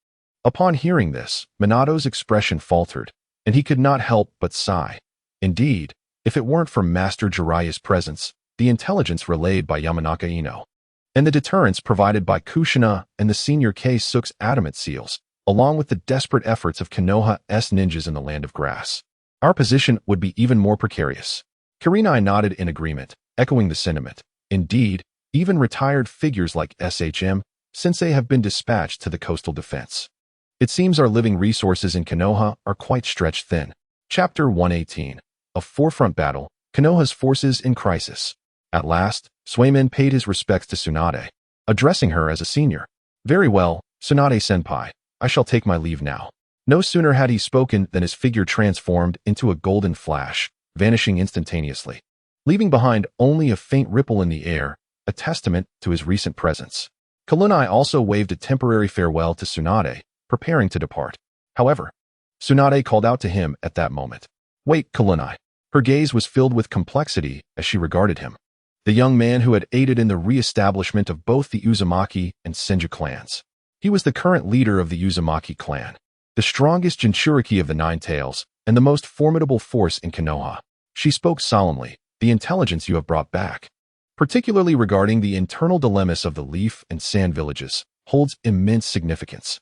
Upon hearing this, Minato's expression faltered, and he could not help but sigh. Indeed, if it weren't for Master Jiraiya's presence, the intelligence relayed by Yamanaka Ino, and the deterrence provided by Kushina and the senior K-Sook's adamant seals, along with the desperate efforts of Konoha's ninjas in the Land of Grass, our position would be even more precarious. Kurinai nodded in agreement, echoing the sentiment. Indeed, even retired figures like SHM Sensei have been dispatched to the coastal defense. It seems our living resources in Konoha are quite stretched thin. Chapter 118. A Forefront Battle, Konoha's Forces in Crisis. At last, Suimin paid his respects to Tsunade, addressing her as a senior. Very well, Tsunade-senpai, I shall take my leave now. No sooner had he spoken than his figure transformed into a golden flash, vanishing instantaneously, leaving behind only a faint ripple in the air, a testament to his recent presence. Kurenai also waved a temporary farewell to Tsunade, preparing to depart. However, Tsunade called out to him at that moment. Wait, Kurenai. Her gaze was filled with complexity as she regarded him. The young man who had aided in the re-establishment of both the Uzumaki and Senju clans. He was the current leader of the Uzumaki clan, the strongest Jinchūriki of the Nine Tails, and the most formidable force in Konoha. She spoke solemnly, the intelligence you have brought back, particularly regarding the internal dilemmas of the leaf and sand villages, holds immense significance.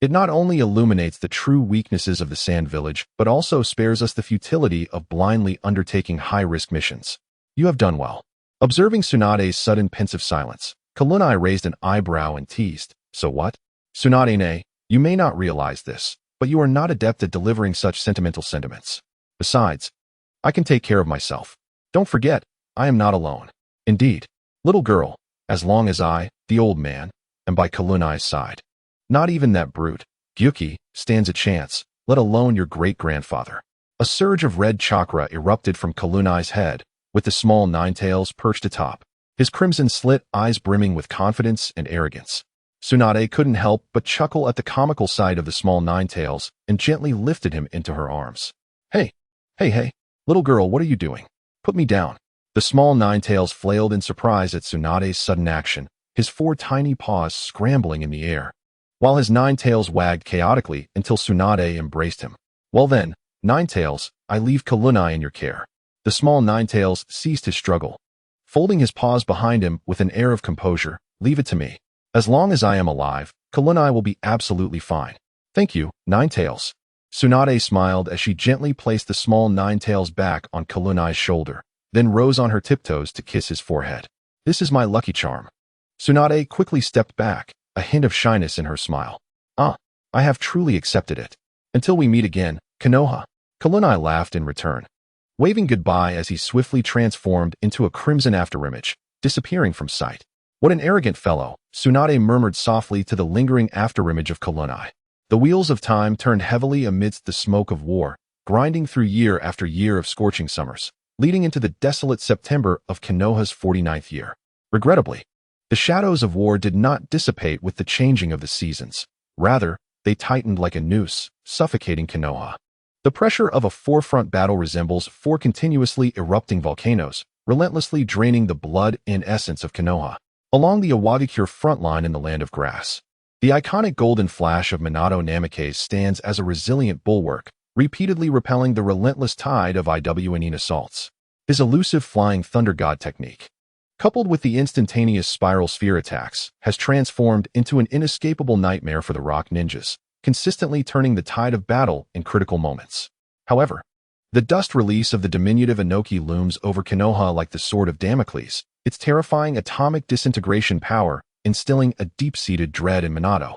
It not only illuminates the true weaknesses of the sand village, but also spares us the futility of blindly undertaking high-risk missions. You have done well. Observing Tsunade's sudden pensive silence, Kurenai raised an eyebrow and teased, "So what? Tsunade-ne, you may not realize this, but you are not adept at delivering such sentimental sentiments. Besides, I can take care of myself. Don't forget, I am not alone. Indeed, little girl, as long as I, the old man, am by Kurenai's side. Not even that brute, Gyuki, stands a chance, let alone your great-grandfather." A surge of red chakra erupted from Kurenai's head, with the small Ninetales perched atop, his crimson-slit eyes brimming with confidence and arrogance. Tsunade couldn't help but chuckle at the comical sight of the small Ninetales and gently lifted him into her arms. Hey, little girl, what are you doing? Put me down." The small Ninetales flailed in surprise at Tsunade's sudden action, his 4 tiny paws scrambling in the air, while his 9 tails wagged chaotically until Tsunade embraced him. "Well then, 9 tails, I leave Kurenai in your care." The small 9 tails ceased his struggle, folding his paws behind him with an air of composure. "Leave it to me. As long as I am alive, Kurenai will be absolutely fine." "Thank you, 9 tails." Tsunade smiled as she gently placed the small 9 tails back on Kurenai's shoulder, then rose on her tiptoes to kiss his forehead. "This is my lucky charm." Tsunade quickly stepped back, a hint of shyness in her smile. "Ah, I have truly accepted it. Until we meet again, Konoha." Kurenai laughed in return, waving goodbye as he swiftly transformed into a crimson afterimage, disappearing from sight. "What an arrogant fellow," Tsunade murmured softly to the lingering afterimage of Kurenai. The wheels of time turned heavily amidst the smoke of war, grinding through year after year of scorching summers, leading into the desolate September of Konoha's 49th year. Regrettably, the shadows of war did not dissipate with the changing of the seasons. Rather, they tightened like a noose, suffocating Konoha. The pressure of a forefront battle resembles 4 continuously erupting volcanoes, relentlessly draining the blood and essence of Konoha. Along the Iwagakure front line in the Land of Grass, the iconic golden flash of Minato Namikaze stands as a resilient bulwark, repeatedly repelling the relentless tide of IWNE assaults. His elusive flying thunder god technique, coupled with the instantaneous spiral sphere attacks, has transformed into an inescapable nightmare for the rock ninjas, consistently turning the tide of battle in critical moments. However, the dust release of the diminutive Inoki looms over Konoha like the sword of Damocles, its terrifying atomic disintegration power instilling a deep-seated dread in Minato,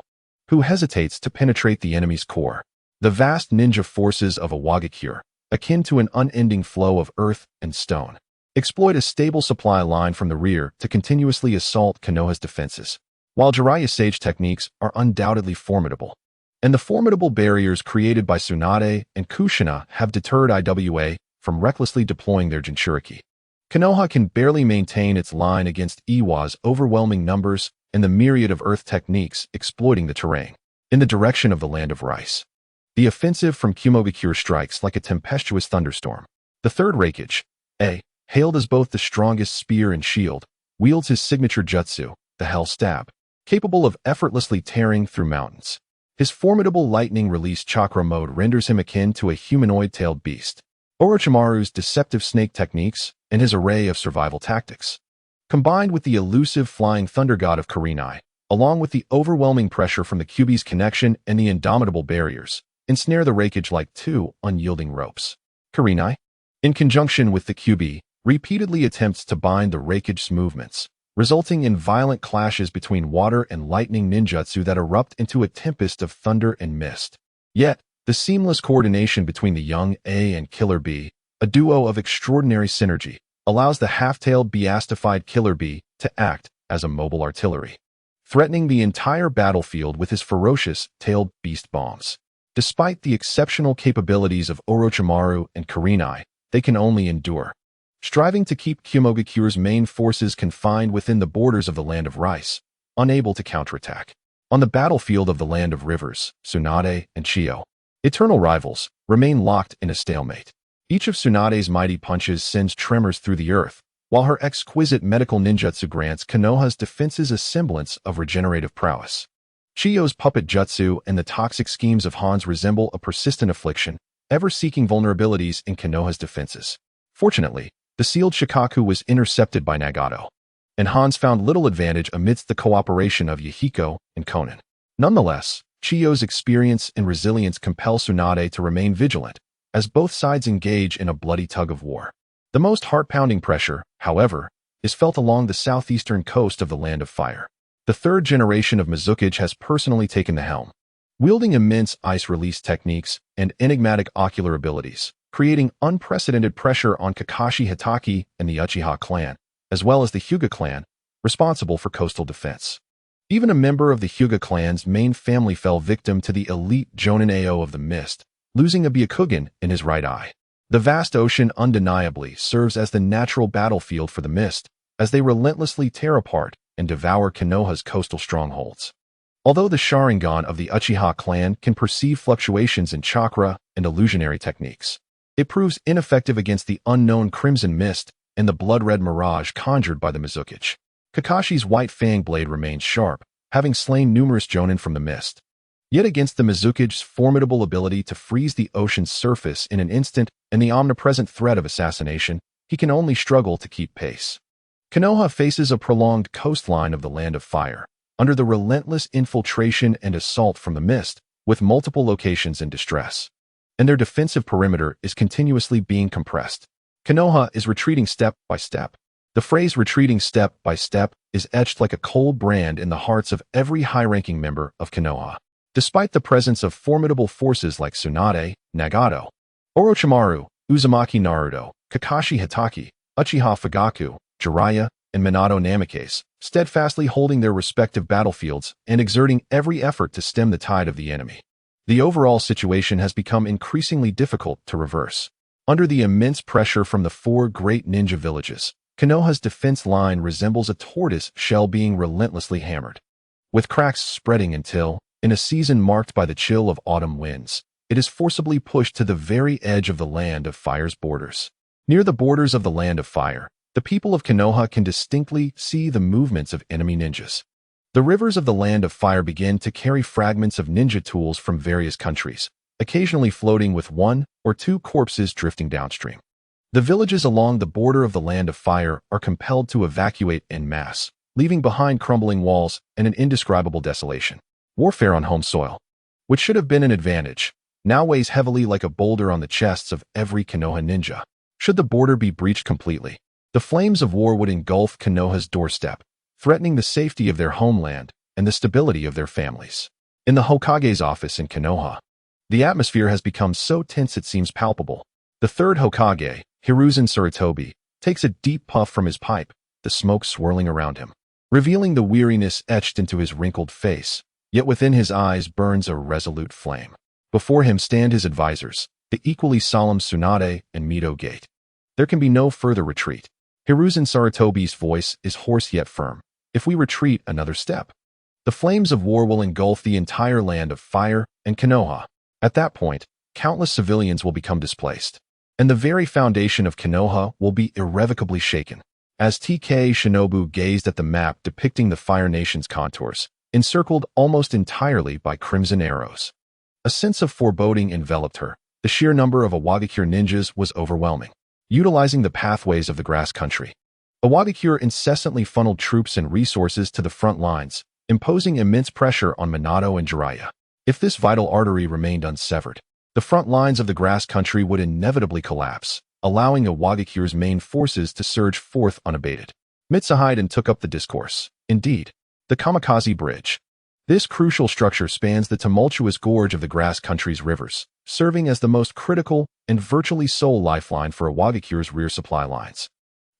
who hesitates to penetrate the enemy's core. The vast ninja forces of Iwagakure, akin to an unending flow of earth and stone, exploit a stable supply line from the rear to continuously assault Konoha's defenses. While Jiraiya Sage techniques are undoubtedly formidable, and the formidable barriers created by Tsunade and Kushina have deterred IWA from recklessly deploying their Jinchūriki, Konoha can barely maintain its line against Iwa's overwhelming numbers and the myriad of earth techniques exploiting the terrain. In the direction of the Land of Rice, the offensive from Kumogakure strikes like a tempestuous thunderstorm. The third Reikage, hailed as both the strongest spear and shield, wields his signature jutsu, the Hell Stab, capable of effortlessly tearing through mountains. His formidable lightning-release chakra mode renders him akin to a humanoid-tailed beast. Orochimaru's deceptive snake techniques and his array of survival tactics, combined with the elusive flying thunder god of Kurenai, along with the overwhelming pressure from the Kyuubi's connection and the indomitable barriers, ensnare the Reikage like 2 unyielding ropes. Kurenai, in conjunction with the Kyuubi, repeatedly attempts to bind the Reikage's movements, resulting in violent clashes between water and lightning ninjutsu that erupt into a tempest of thunder and mist. Yet, the seamless coordination between the young A and Killer B, a duo of extraordinary synergy, allows the half-tailed beastified Killer B to act as a mobile artillery, threatening the entire battlefield with his ferocious tailed beast bombs. Despite the exceptional capabilities of Orochimaru and Kurenai, they can only endure, striving to keep Kumogakure's main forces confined within the borders of the Land of Rice, unable to counterattack. On the battlefield of the Land of Rivers, Tsunade and Chiyo, eternal rivals, remain locked in a stalemate. Each of Tsunade's mighty punches sends tremors through the earth, while her exquisite medical ninjutsu grants Konoha's defenses a semblance of regenerative prowess. Chiyo's puppet jutsu and the toxic schemes of Hans resemble a persistent affliction, ever seeking vulnerabilities in Konoha's defenses. Fortunately, The sealed Shikaku was intercepted by Nagato, and Hans found little advantage amidst the cooperation of Yahiko and Konan. Nonetheless, Chiyo's experience and resilience compel Tsunade to remain vigilant, as both sides engage in a bloody tug-of-war. The most heart-pounding pressure, however, is felt along the southeastern coast of the Land of Fire. The third generation of Mizukage has personally taken the helm, wielding immense ice release techniques and enigmatic ocular abilities, creating unprecedented pressure on Kakashi Hitaki and the Uchiha clan, as well as the Hyuga clan, responsible for coastal defense. Even a member of the Hyuga clan's main family fell victim to the elite Jonin Ao of the Mist, losing a Byakugan in his right eye. The vast ocean undeniably serves as the natural battlefield for the Mist, as they relentlessly tear apart and devour Konoha's coastal strongholds. Although the Sharingan of the Uchiha clan can perceive fluctuations in chakra and illusionary techniques, it proves ineffective against the unknown Crimson Mist and the blood-red mirage conjured by the Mizukage. Kakashi's white fang blade remains sharp, having slain numerous Jonin from the Mist. Yet against the Mizukage's formidable ability to freeze the ocean's surface in an instant and the omnipresent threat of assassination, he can only struggle to keep pace. Konoha faces a prolonged coastline of the Land of Fire, under the relentless infiltration and assault from the Mist, with multiple locations in distress. And their defensive perimeter is continuously being compressed. Konoha is retreating step by step. The phrase retreating step by step is etched like a cold brand in the hearts of every high-ranking member of Konoha. Despite the presence of formidable forces like Tsunade, Nagato, Orochimaru, Uzumaki Naruto, Kakashi Hitaki, Uchiha Fugaku, Jiraiya, and Minato Namikaze, steadfastly holding their respective battlefields and exerting every effort to stem the tide of the enemy. The overall situation has become increasingly difficult to reverse. Under the immense pressure from the four great ninja villages, Konoha's defense line resembles a tortoise shell being relentlessly hammered, with cracks spreading until, in a season marked by the chill of autumn winds, it is forcibly pushed to the very edge of the Land of Fire's borders. Near the borders of the Land of Fire, the people of Konoha can distinctly see the movements of enemy ninjas. The rivers of the Land of Fire begin to carry fragments of ninja tools from various countries, occasionally floating with one or two corpses drifting downstream. The villages along the border of the Land of Fire are compelled to evacuate en masse, leaving behind crumbling walls and an indescribable desolation. Warfare on home soil, which should have been an advantage, now weighs heavily like a boulder on the chests of every Konoha ninja. Should the border be breached completely, the flames of war would engulf Konoha's doorstep, threatening the safety of their homeland and the stability of their families. In the Hokage's office in Konoha, the atmosphere has become so tense it seems palpable. The third Hokage, Hiruzen Sarutobi, takes a deep puff from his pipe, the smoke swirling around him, revealing the weariness etched into his wrinkled face, yet within his eyes burns a resolute flame. Before him stand his advisors, the equally solemn Tsunade and Mito Gate. There can be no further retreat. Hiruzen Sarutobi's voice is hoarse yet firm. If we retreat another step, the flames of war will engulf the entire Land of Fire and Konoha. At that point, countless civilians will become displaced, and the very foundation of Konoha will be irrevocably shaken. As TK Shinobu gazed at the map depicting the Fire Nation's contours, encircled almost entirely by crimson arrows, a sense of foreboding enveloped her. The sheer number of Awagakure ninjas was overwhelming. Utilizing the pathways of the grass country, Awagakure incessantly funneled troops and resources to the front lines, imposing immense pressure on Minato and Jiraiya. If this vital artery remained unsevered, the front lines of the grass country would inevitably collapse, allowing Awagakure's main forces to surge forth unabated. Mitsuhiden took up the discourse. Indeed, the Kamikaze Bridge. This crucial structure spans the tumultuous gorge of the grass country's rivers, serving as the most critical and virtually sole lifeline for Awagakure's rear supply lines.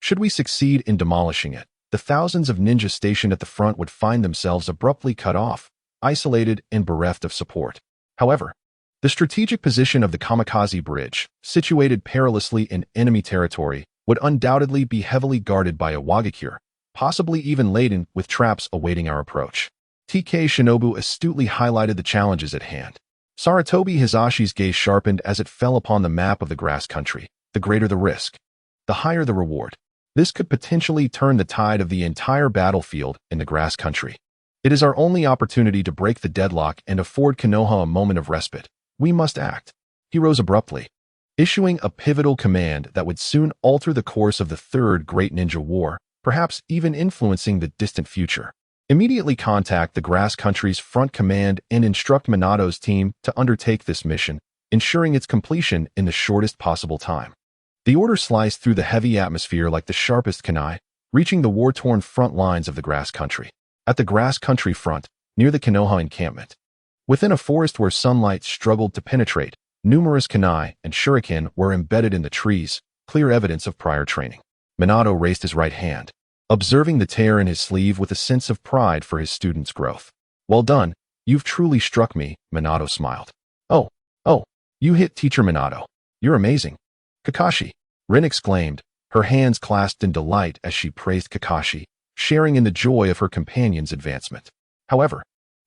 Should we succeed in demolishing it, the thousands of ninjas stationed at the front would find themselves abruptly cut off, isolated and bereft of support. However, the strategic position of the Kamikaze Bridge, situated perilously in enemy territory, would undoubtedly be heavily guarded by Awagakure, possibly even laden with traps awaiting our approach. TK Shinobu astutely highlighted the challenges at hand. Sarutobi Hisashi's gaze sharpened as it fell upon the map of the grass country. The greater the risk, the higher the reward. This could potentially turn the tide of the entire battlefield in the grass country. It is our only opportunity to break the deadlock and afford Konoha a moment of respite. We must act. He rose abruptly. issuing a pivotal command that would soon alter the course of the Third Great Ninja War, perhaps even influencing the distant future. Immediately contact the Grass Country's front command and instruct Minato's team to undertake this mission, ensuring its completion in the shortest possible time. The order sliced through the heavy atmosphere like the sharpest kunai, reaching the war-torn front lines of the Grass Country. At the Grass Country front, near the Konoha encampment, within a forest where sunlight struggled to penetrate, numerous kunai and shuriken were embedded in the trees, clear evidence of prior training. Minato raised his right hand, observing the tear in his sleeve with a sense of pride for his student's growth. Well done, you've truly struck me, Minato smiled. Oh, you hit Teacher Minato. You're amazing. Kakashi, Rin exclaimed, her hands clasped in delight as she praised Kakashi, sharing in the joy of her companion's advancement. However,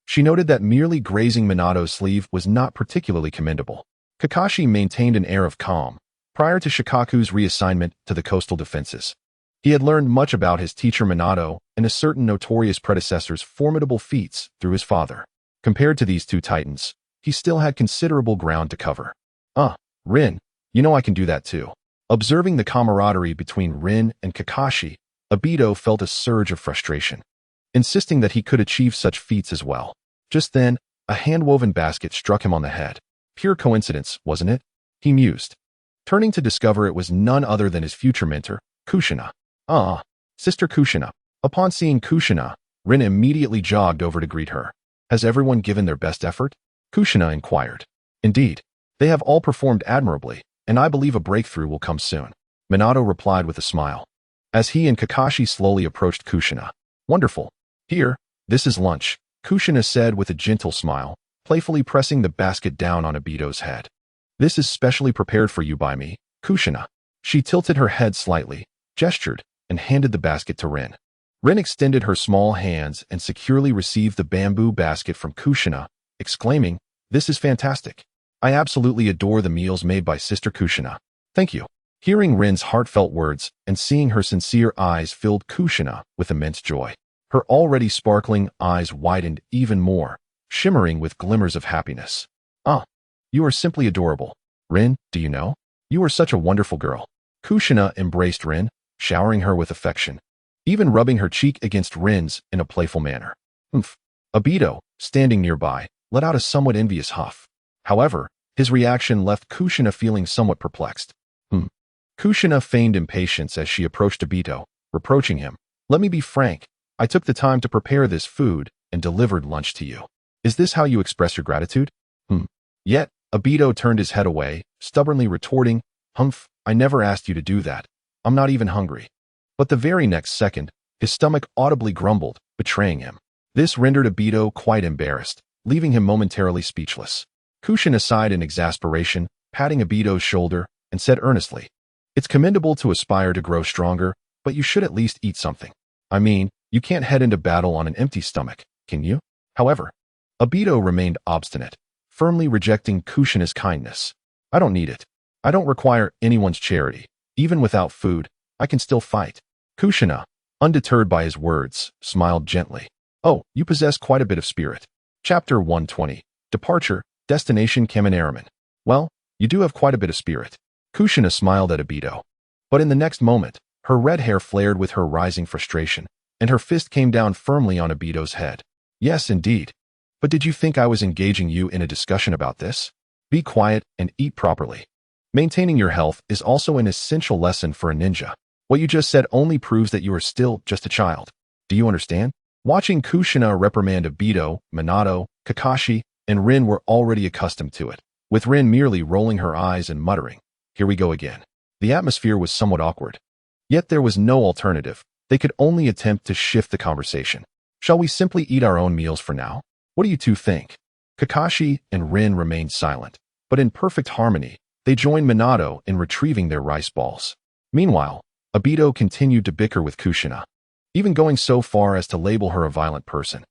she noted that merely grazing Minato's sleeve was not particularly commendable. Kakashi maintained an air of calm. Prior to Shikaku's reassignment to the coastal defenses, he had learned much about his teacher Minato and a certain notorious predecessor's formidable feats through his father. Compared to these two titans, he still had considerable ground to cover. Rin, you know I can do that too. Observing the camaraderie between Rin and Kakashi, Obito felt a surge of frustration, insisting that he could achieve such feats as well. Just then, a hand-woven basket struck him on the head. Pure coincidence, wasn't it? He mused, turning to discover it was none other than his future mentor, Kushina. Sister Kushina. Upon seeing Kushina, Rin immediately jogged over to greet her. Has everyone given their best effort? Kushina inquired. Indeed, they have all performed admirably, and I believe a breakthrough will come soon. Minato replied with a smile, as he and Kakashi slowly approached Kushina. Wonderful. Here, this is lunch, Kushina said with a gentle smile, playfully pressing the basket down on Obito's head. This is specially prepared for you by me, Kushina. She tilted her head slightly, gestured, and handed the basket to Rin. Rin extended her small hands and securely received the bamboo basket from Kushina, exclaiming, "This is fantastic. I absolutely adore the meals made by Sister Kushina. Thank you." Hearing Rin's heartfelt words and seeing her sincere eyes filled Kushina with immense joy. Her already sparkling eyes widened even more, shimmering with glimmers of happiness. You are simply adorable. Rin, do you know? You are such a wonderful girl. Kushina embraced Rin, showering her with affection, even rubbing her cheek against Rin's in a playful manner. Obito, standing nearby, let out a somewhat envious huff. However, his reaction left Kushina feeling somewhat perplexed. Kushina feigned impatience as she approached Obito, reproaching him. Let me be frank, I took the time to prepare this food and delivered lunch to you. Is this how you express your gratitude? Yet, Obito turned his head away, stubbornly retorting, I never asked you to do that. I'm not even hungry. But the very next second, his stomach audibly grumbled, betraying him. This rendered Obito quite embarrassed, leaving him momentarily speechless. Kushina sighed in exasperation, patting Obito's shoulder, and said earnestly, It's commendable to aspire to grow stronger, but you should at least eat something. I mean, you can't head into battle on an empty stomach, can you? However, Obito remained obstinate, firmly rejecting Kushina's kindness. I don't need it. I don't require anyone's charity. Even without food, I can still fight. Kushina, undeterred by his words, smiled gently. Oh, you possess quite a bit of spirit. Chapter 120. Departure, Destination Kaminaramen. Well, you do have quite a bit of spirit. Kushina smiled at Obito. But in the next moment, her red hair flared with her rising frustration, and her fist came down firmly on Obito's head. Yes, indeed. But did you think I was engaging you in a discussion about this? Be quiet and eat properly. Maintaining your health is also an essential lesson for a ninja. What you just said only proves that you are still just a child. Do you understand? Watching Kushina reprimand Obito, Minato, Kakashi, and Rin were already accustomed to it, with Rin merely rolling her eyes and muttering, Here we go again. The atmosphere was somewhat awkward. Yet there was no alternative. They could only attempt to shift the conversation. Shall we simply eat our own meals for now? What do you two think? Kakashi and Rin remained silent, but in perfect harmony, they joined Minato in retrieving their rice balls. Meanwhile, Obito continued to bicker with Kushina, even going so far as to label her a violent person.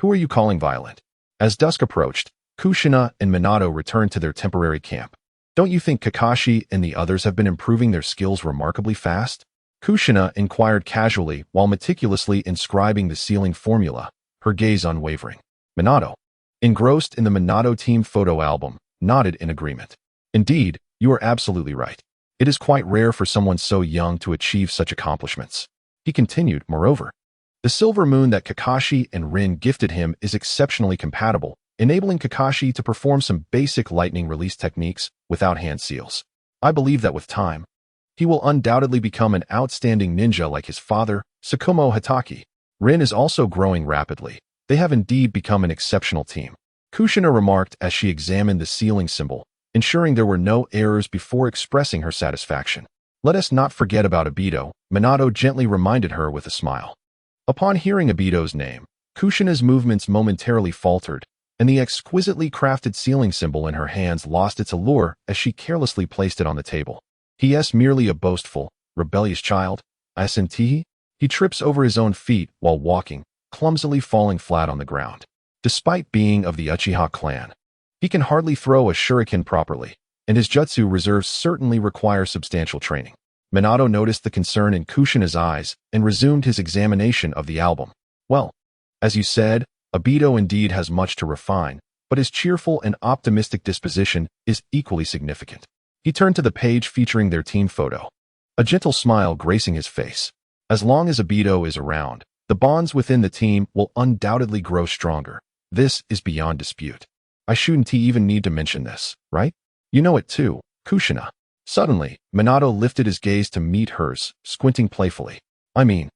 Who are you calling violent? As dusk approached, Kushina and Minato returned to their temporary camp. Don't you think Kakashi and the others have been improving their skills remarkably fast? Kushina inquired casually while meticulously inscribing the sealing formula, her gaze unwavering. Minato, engrossed in the Minato team photo album, nodded in agreement. Indeed, You are absolutely right. It is quite rare for someone so young to achieve such accomplishments. He continued, moreover, the silver moon that Kakashi and Rin gifted him is exceptionally compatible, enabling Kakashi to perform some basic lightning release techniques without hand seals. I believe that with time, he will undoubtedly become an outstanding ninja like his father, Tsukumo Hatake. Rin is also growing rapidly. They have indeed become an exceptional team. Kushina remarked as she examined the sealing symbol, ensuring there were no errors before expressing her satisfaction. Let us not forget about Obito, Minato gently reminded her with a smile. Upon hearing Obito's name, Kushina's movements momentarily faltered, and the exquisitely crafted sealing symbol in her hands lost its allure as she carelessly placed it on the table. He is merely a boastful, rebellious child, isn't he? He trips over his own feet while walking, clumsily falling flat on the ground. Despite being of the Uchiha clan, he can hardly throw a shuriken properly, and his jutsu reserves certainly require substantial training. Minato noticed the concern in Kushina's eyes and resumed his examination of the album. Well, as you said, Obito indeed has much to refine, but his cheerful and optimistic disposition is equally significant. He turned to the page featuring their team photo, a gentle smile gracing his face. As long as Obito is around, the bonds within the team will undoubtedly grow stronger. This is beyond dispute. I shouldn't even need to mention this, right? You know it too, Kushina. Suddenly, Minato lifted his gaze to meet hers, squinting playfully. I mean,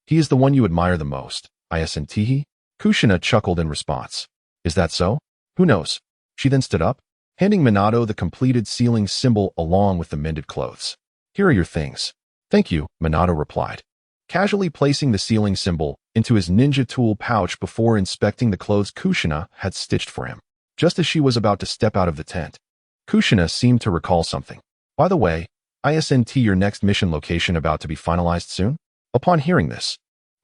he is the one you admire the most, isn't he? Kushina chuckled in response. Is that so? Who knows? She then stood up, handing Minato the completed sealing symbol along with the mended clothes. Here are your things. Thank you, Minato replied, casually placing the sealing symbol into his ninja tool pouch before inspecting the clothes Kushina had stitched for him. Just as she was about to step out of the tent, Kushina seemed to recall something. By the way, isn't your next mission location about to be finalized soon? Upon hearing this,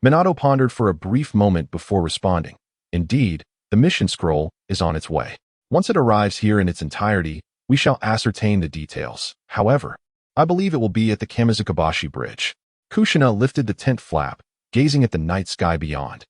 Minato pondered for a brief moment before responding. Indeed, the mission scroll is on its way. Once it arrives here in its entirety, we shall ascertain the details. However, I believe it will be at the Kamizukabashi Bridge. Kushina lifted the tent flap, gazing at the night sky beyond,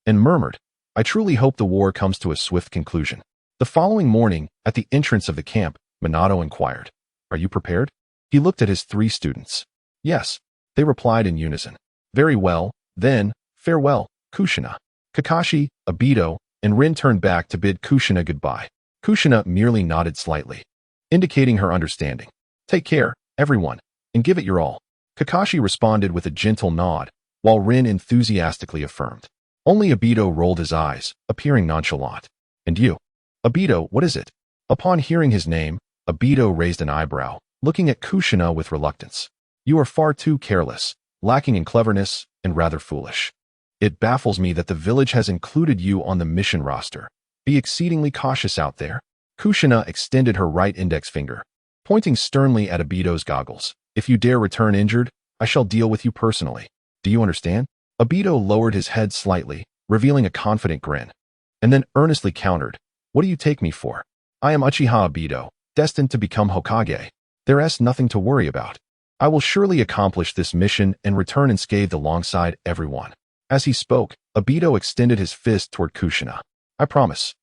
and murmured, I truly hope the war comes to a swift conclusion. The following morning, at the entrance of the camp, Minato inquired, Are you prepared? He looked at his 3 students. Yes, they replied in unison. Very well, then, farewell, Kushina. Kakashi, Obito, and Rin turned back to bid Kushina goodbye. Kushina merely nodded slightly, indicating her understanding. Take care, everyone, and give it your all. Kakashi responded with a gentle nod, while Rin enthusiastically affirmed. Only Obito rolled his eyes, appearing nonchalant. And you? Obito, what is it? Upon hearing his name, Obito raised an eyebrow, looking at Kushina with reluctance. You are far too careless, lacking in cleverness, and rather foolish. It baffles me that the village has included you on the mission roster. Be exceedingly cautious out there. Kushina extended her right index finger, pointing sternly at Obito's goggles. If you dare return injured, I shall deal with you personally. Do you understand? Obito lowered his head slightly, revealing a confident grin, and then earnestly countered. What do you take me for? I am Uchiha Obito, destined to become Hokage. There is nothing to worry about. I will surely accomplish this mission and return unscathed alongside everyone. As he spoke, Obito extended his fist toward Kushina. I promise.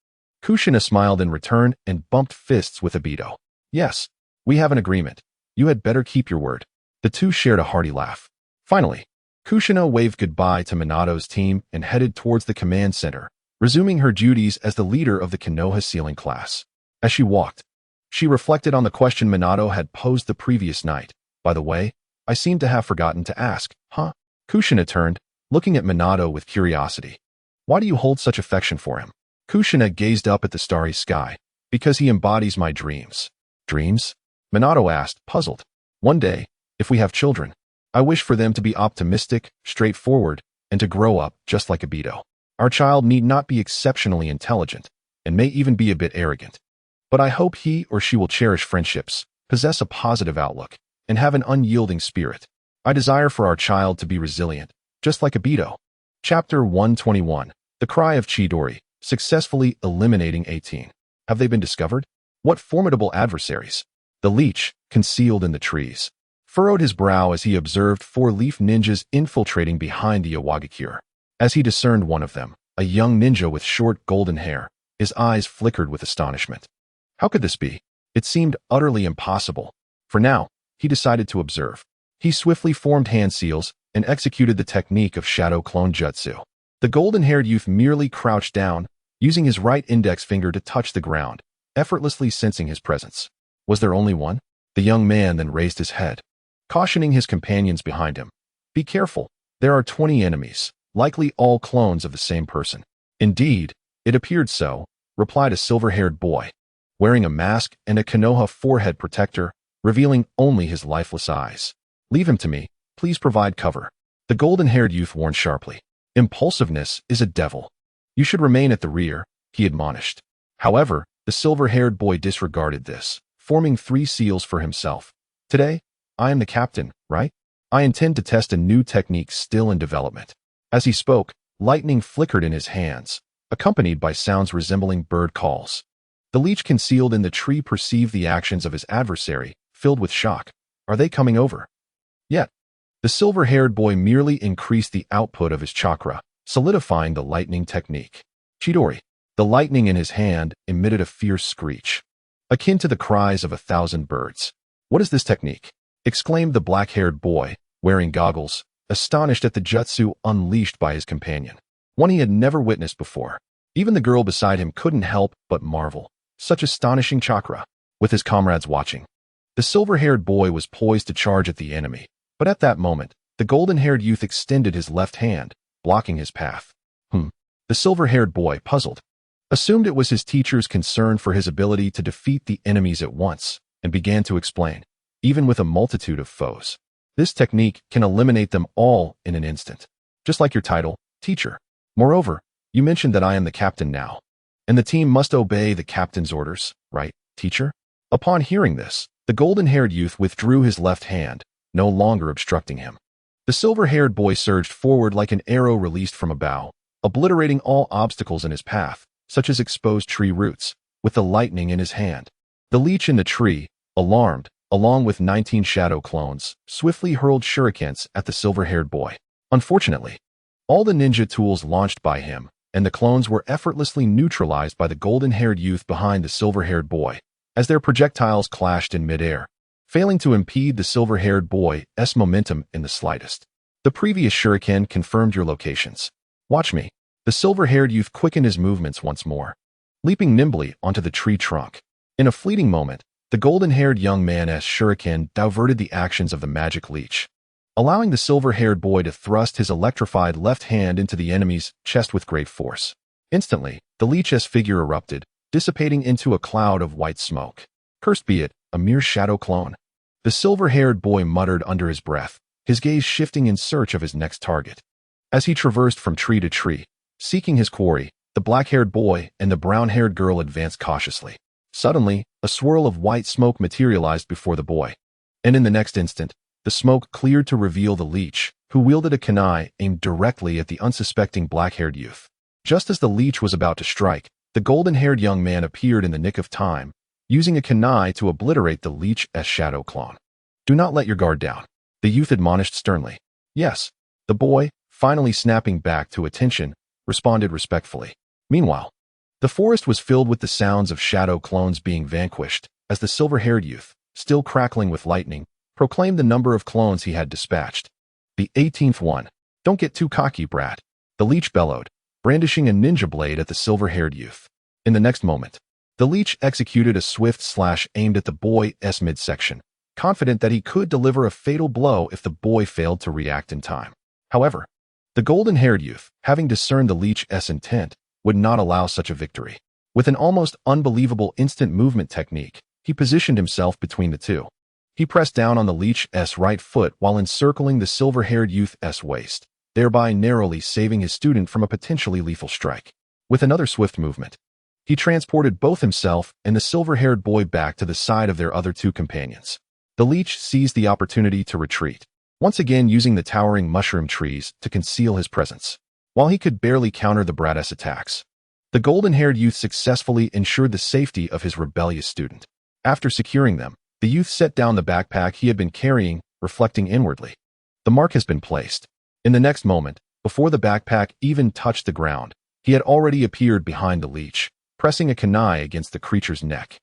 Kushina smiled in return and bumped fists with Obito. Yes, we have an agreement. You had better keep your word. The two shared a hearty laugh. Finally, Kushina waved goodbye to Minato's team and headed towards the command center, resuming her duties as the leader of the Konoha sealing class. As she walked, she reflected on the question Minato had posed the previous night. By the way, I seem to have forgotten to ask, huh? Kushina turned, looking at Minato with curiosity. Why do you hold such affection for him? Kushina gazed up at the starry sky. Because he embodies my dreams. Dreams? Minato asked, puzzled. One day, if we have children, I wish for them to be optimistic, straightforward, and to grow up just like Obito. Our child need not be exceptionally intelligent, and may even be a bit arrogant. But I hope he or she will cherish friendships, possess a positive outlook, and have an unyielding spirit. I desire for our child to be resilient, just like Obito. Chapter 121. The Cry of Chidori, successfully eliminating 18. Have they been discovered? What formidable adversaries? The leech, concealed in the trees, furrowed his brow as he observed 4-leaf ninjas infiltrating behind the Iwagakure. As he discerned one of them, a young ninja with short golden hair, his eyes flickered with astonishment. How could this be? It seemed utterly impossible, For now, he decided to observe. He swiftly formed hand seals and executed the technique of shadow clone jutsu. The golden-haired youth merely crouched down, using his right index finger to touch the ground, effortlessly sensing his presence. Was there only one? The young man then raised his head, cautioning his companions behind him. Be careful, there are 20 enemies, likely all clones of the same person. Indeed, it appeared so, replied a silver-haired boy, wearing a mask and a Konoha forehead protector, revealing only his lifeless eyes. Leave him to me, please provide cover. The golden-haired youth warned sharply. Impulsiveness is a devil. You should remain at the rear, he admonished. However, the silver-haired boy disregarded this, forming 3 seals for himself. Today, I am the captain, right? I intend to test a new technique still in development. As he spoke, lightning flickered in his hands, accompanied by sounds resembling bird calls. The leech concealed in the tree perceived the actions of his adversary, filled with shock. Are they coming over? Yet, the silver-haired boy merely increased the output of his chakra, solidifying the lightning technique. Chidori, the lightning in his hand, emitted a fierce screech, akin to the cries of 1,000 birds. What is this technique? Exclaimed the black-haired boy, wearing goggles, astonished at the jutsu unleashed by his companion, one he had never witnessed before. Even the girl beside him couldn't help but marvel. Such astonishing chakra. With his comrades watching, the silver-haired boy was poised to charge at the enemy, but at that moment, the golden-haired youth extended his left hand, blocking his path. The silver-haired boy, puzzled, assumed it was his teacher's concern for his ability to defeat the enemies at once, and began to explain. Even with a multitude of foes, this technique can eliminate them all in an instant. Just like your title, teacher. Moreover, you mentioned that I am the captain now, and the team must obey the captain's orders, right, teacher? Upon hearing this, the golden-haired youth withdrew his left hand, no longer obstructing him. The silver-haired boy surged forward like an arrow released from a bow, obliterating all obstacles in his path, such as exposed tree roots, with the lightning in his hand. The leech in the tree, alarmed, along with 19 shadow clones, swiftly hurled shurikens at the silver-haired boy. Unfortunately, all the ninja tools launched by him, and the clones were effortlessly neutralized by the golden-haired youth behind the silver-haired boy, as their projectiles clashed in midair, failing to impede the silver-haired boy's momentum in the slightest. The previous shuriken confirmed your locations. Watch me. The silver-haired youth quickened his movements once more, leaping nimbly onto the tree trunk. In a fleeting moment, the golden-haired young man's shuriken diverted the actions of the magic leech, allowing the silver-haired boy to thrust his electrified left hand into the enemy's chest with great force. Instantly, the leech's figure erupted, dissipating into a cloud of white smoke. Cursed be it, a mere shadow clone. The silver-haired boy muttered under his breath, his gaze shifting in search of his next target. As he traversed from tree to tree, seeking his quarry, the black-haired boy and the brown-haired girl advanced cautiously. Suddenly, a swirl of white smoke materialized before the boy, and in the next instant, the smoke cleared to reveal the leech, who wielded a kunai aimed directly at the unsuspecting black-haired youth. Just as the leech was about to strike, the golden-haired young man appeared in the nick of time, using a kunai to obliterate the leech's shadow clone. Do not let your guard down, the youth admonished sternly. Yes, the boy, finally snapping back to attention, responded respectfully. Meanwhile, the forest was filled with the sounds of shadow clones being vanquished, as the silver-haired youth, still crackling with lightning, proclaimed the number of clones he had dispatched. The 18th one. Don't get too cocky, brat. The leech bellowed, brandishing a ninja blade at the silver-haired youth. In the next moment, the leech executed a swift slash aimed at the boy's midsection, confident that he could deliver a fatal blow if the boy failed to react in time. However, the golden-haired youth, having discerned the leech's intent, would not allow such a victory. With an almost unbelievable instant movement technique, he positioned himself between the two. He pressed down on the leech's right foot while encircling the silver-haired youth's waist, thereby narrowly saving his student from a potentially lethal strike. With another swift movement, he transported both himself and the silver-haired boy back to the side of their other 2 companions. The leech seized the opportunity to retreat, once again using the towering mushroom trees to conceal his presence. While he could barely counter the brat's attacks, the golden-haired youth successfully ensured the safety of his rebellious student. After securing them, the youth set down the backpack he had been carrying, reflecting inwardly. The mark has been placed. In the next moment, before the backpack even touched the ground, he had already appeared behind the leech, pressing a kunai against the creature's neck.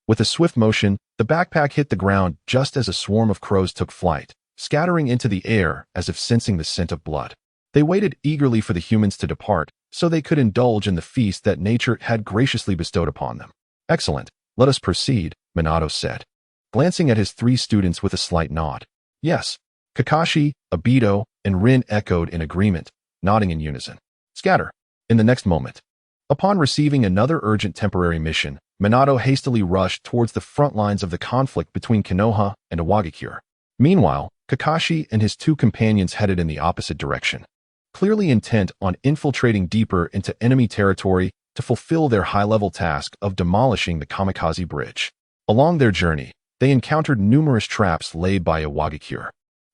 With a swift motion, the backpack hit the ground just as a swarm of crows took flight, scattering into the air as if sensing the scent of blood. They waited eagerly for the humans to depart, so they could indulge in the feast that nature had graciously bestowed upon them. Excellent. Let us proceed, Minato said, glancing at his 3 students with a slight nod. Yes. Kakashi, Obito, and Rin echoed in agreement, nodding in unison. Scatter. In the next moment. Upon receiving another urgent temporary mission, Minato hastily rushed towards the front lines of the conflict between Konoha and Iwagakure. Meanwhile, Kakashi and his 2 companions headed in the opposite direction, clearly intent on infiltrating deeper into enemy territory to fulfill their high-level task of demolishing the Kamikaze Bridge. Along their journey, they encountered numerous traps laid by Iwagakure,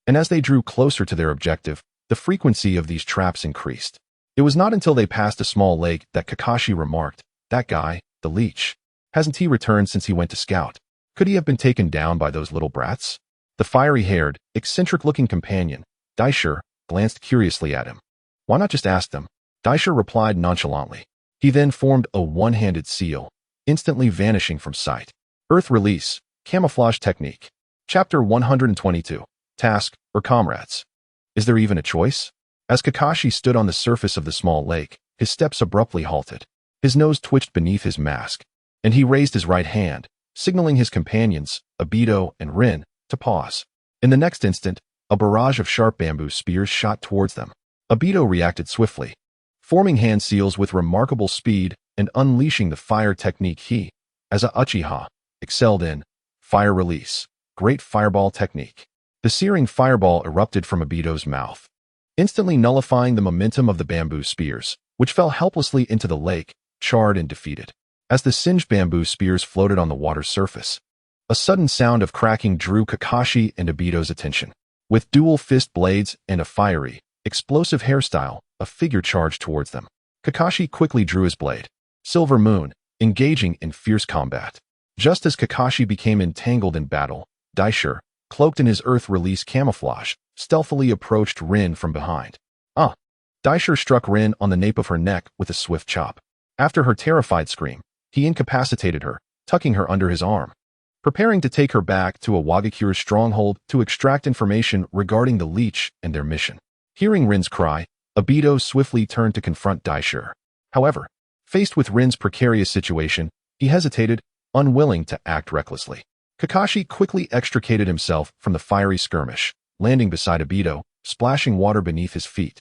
and as they drew closer to their objective, the frequency of these traps increased. It was not until they passed a small lake that Kakashi remarked, "That guy, the leech. Hasn't he returned since he went to scout? Could he have been taken down by those little brats?" The fiery-haired, eccentric-looking companion, Daisher, glanced curiously at him. "Why not just ask them?" Daisher replied nonchalantly. He then formed a one-handed seal, instantly vanishing from sight. Earth Release, Camouflage Technique. Chapter 122. Task, or Comrades. Is there even a choice? As Kakashi stood on the surface of the small lake, his steps abruptly halted. His nose twitched beneath his mask, and he raised his right hand, signaling his companions, Obito and Rin, to pause. In the next instant, a barrage of sharp bamboo spears shot towards them. Obito reacted swiftly, forming hand seals with remarkable speed and unleashing the fire technique he, as a Uchiha, excelled in. Fire Release, Great Fireball Technique. The searing fireball erupted from Obito's mouth, instantly nullifying the momentum of the bamboo spears, which fell helplessly into the lake, charred and defeated. As the singed bamboo spears floated on the water's surface, a sudden sound of cracking drew Kakashi and Obito's attention. With dual fist blades and a fiery, explosive hairstyle, a figure charged towards them. Kakashi quickly drew his blade. Silver Moon, engaging in fierce combat. Just as Kakashi became entangled in battle, Daisher, cloaked in his earth release camouflage, stealthily approached Rin from behind. Daisher struck Rin on the nape of her neck with a swift chop. After her terrified scream, he incapacitated her, tucking her under his arm, preparing to take her back to Iwagakure's stronghold to extract information regarding the leech and their mission. Hearing Rin's cry, Obito swiftly turned to confront Daisher. However, faced with Rin's precarious situation, he hesitated, unwilling to act recklessly. Kakashi quickly extricated himself from the fiery skirmish, landing beside Obito, splashing water beneath his feet,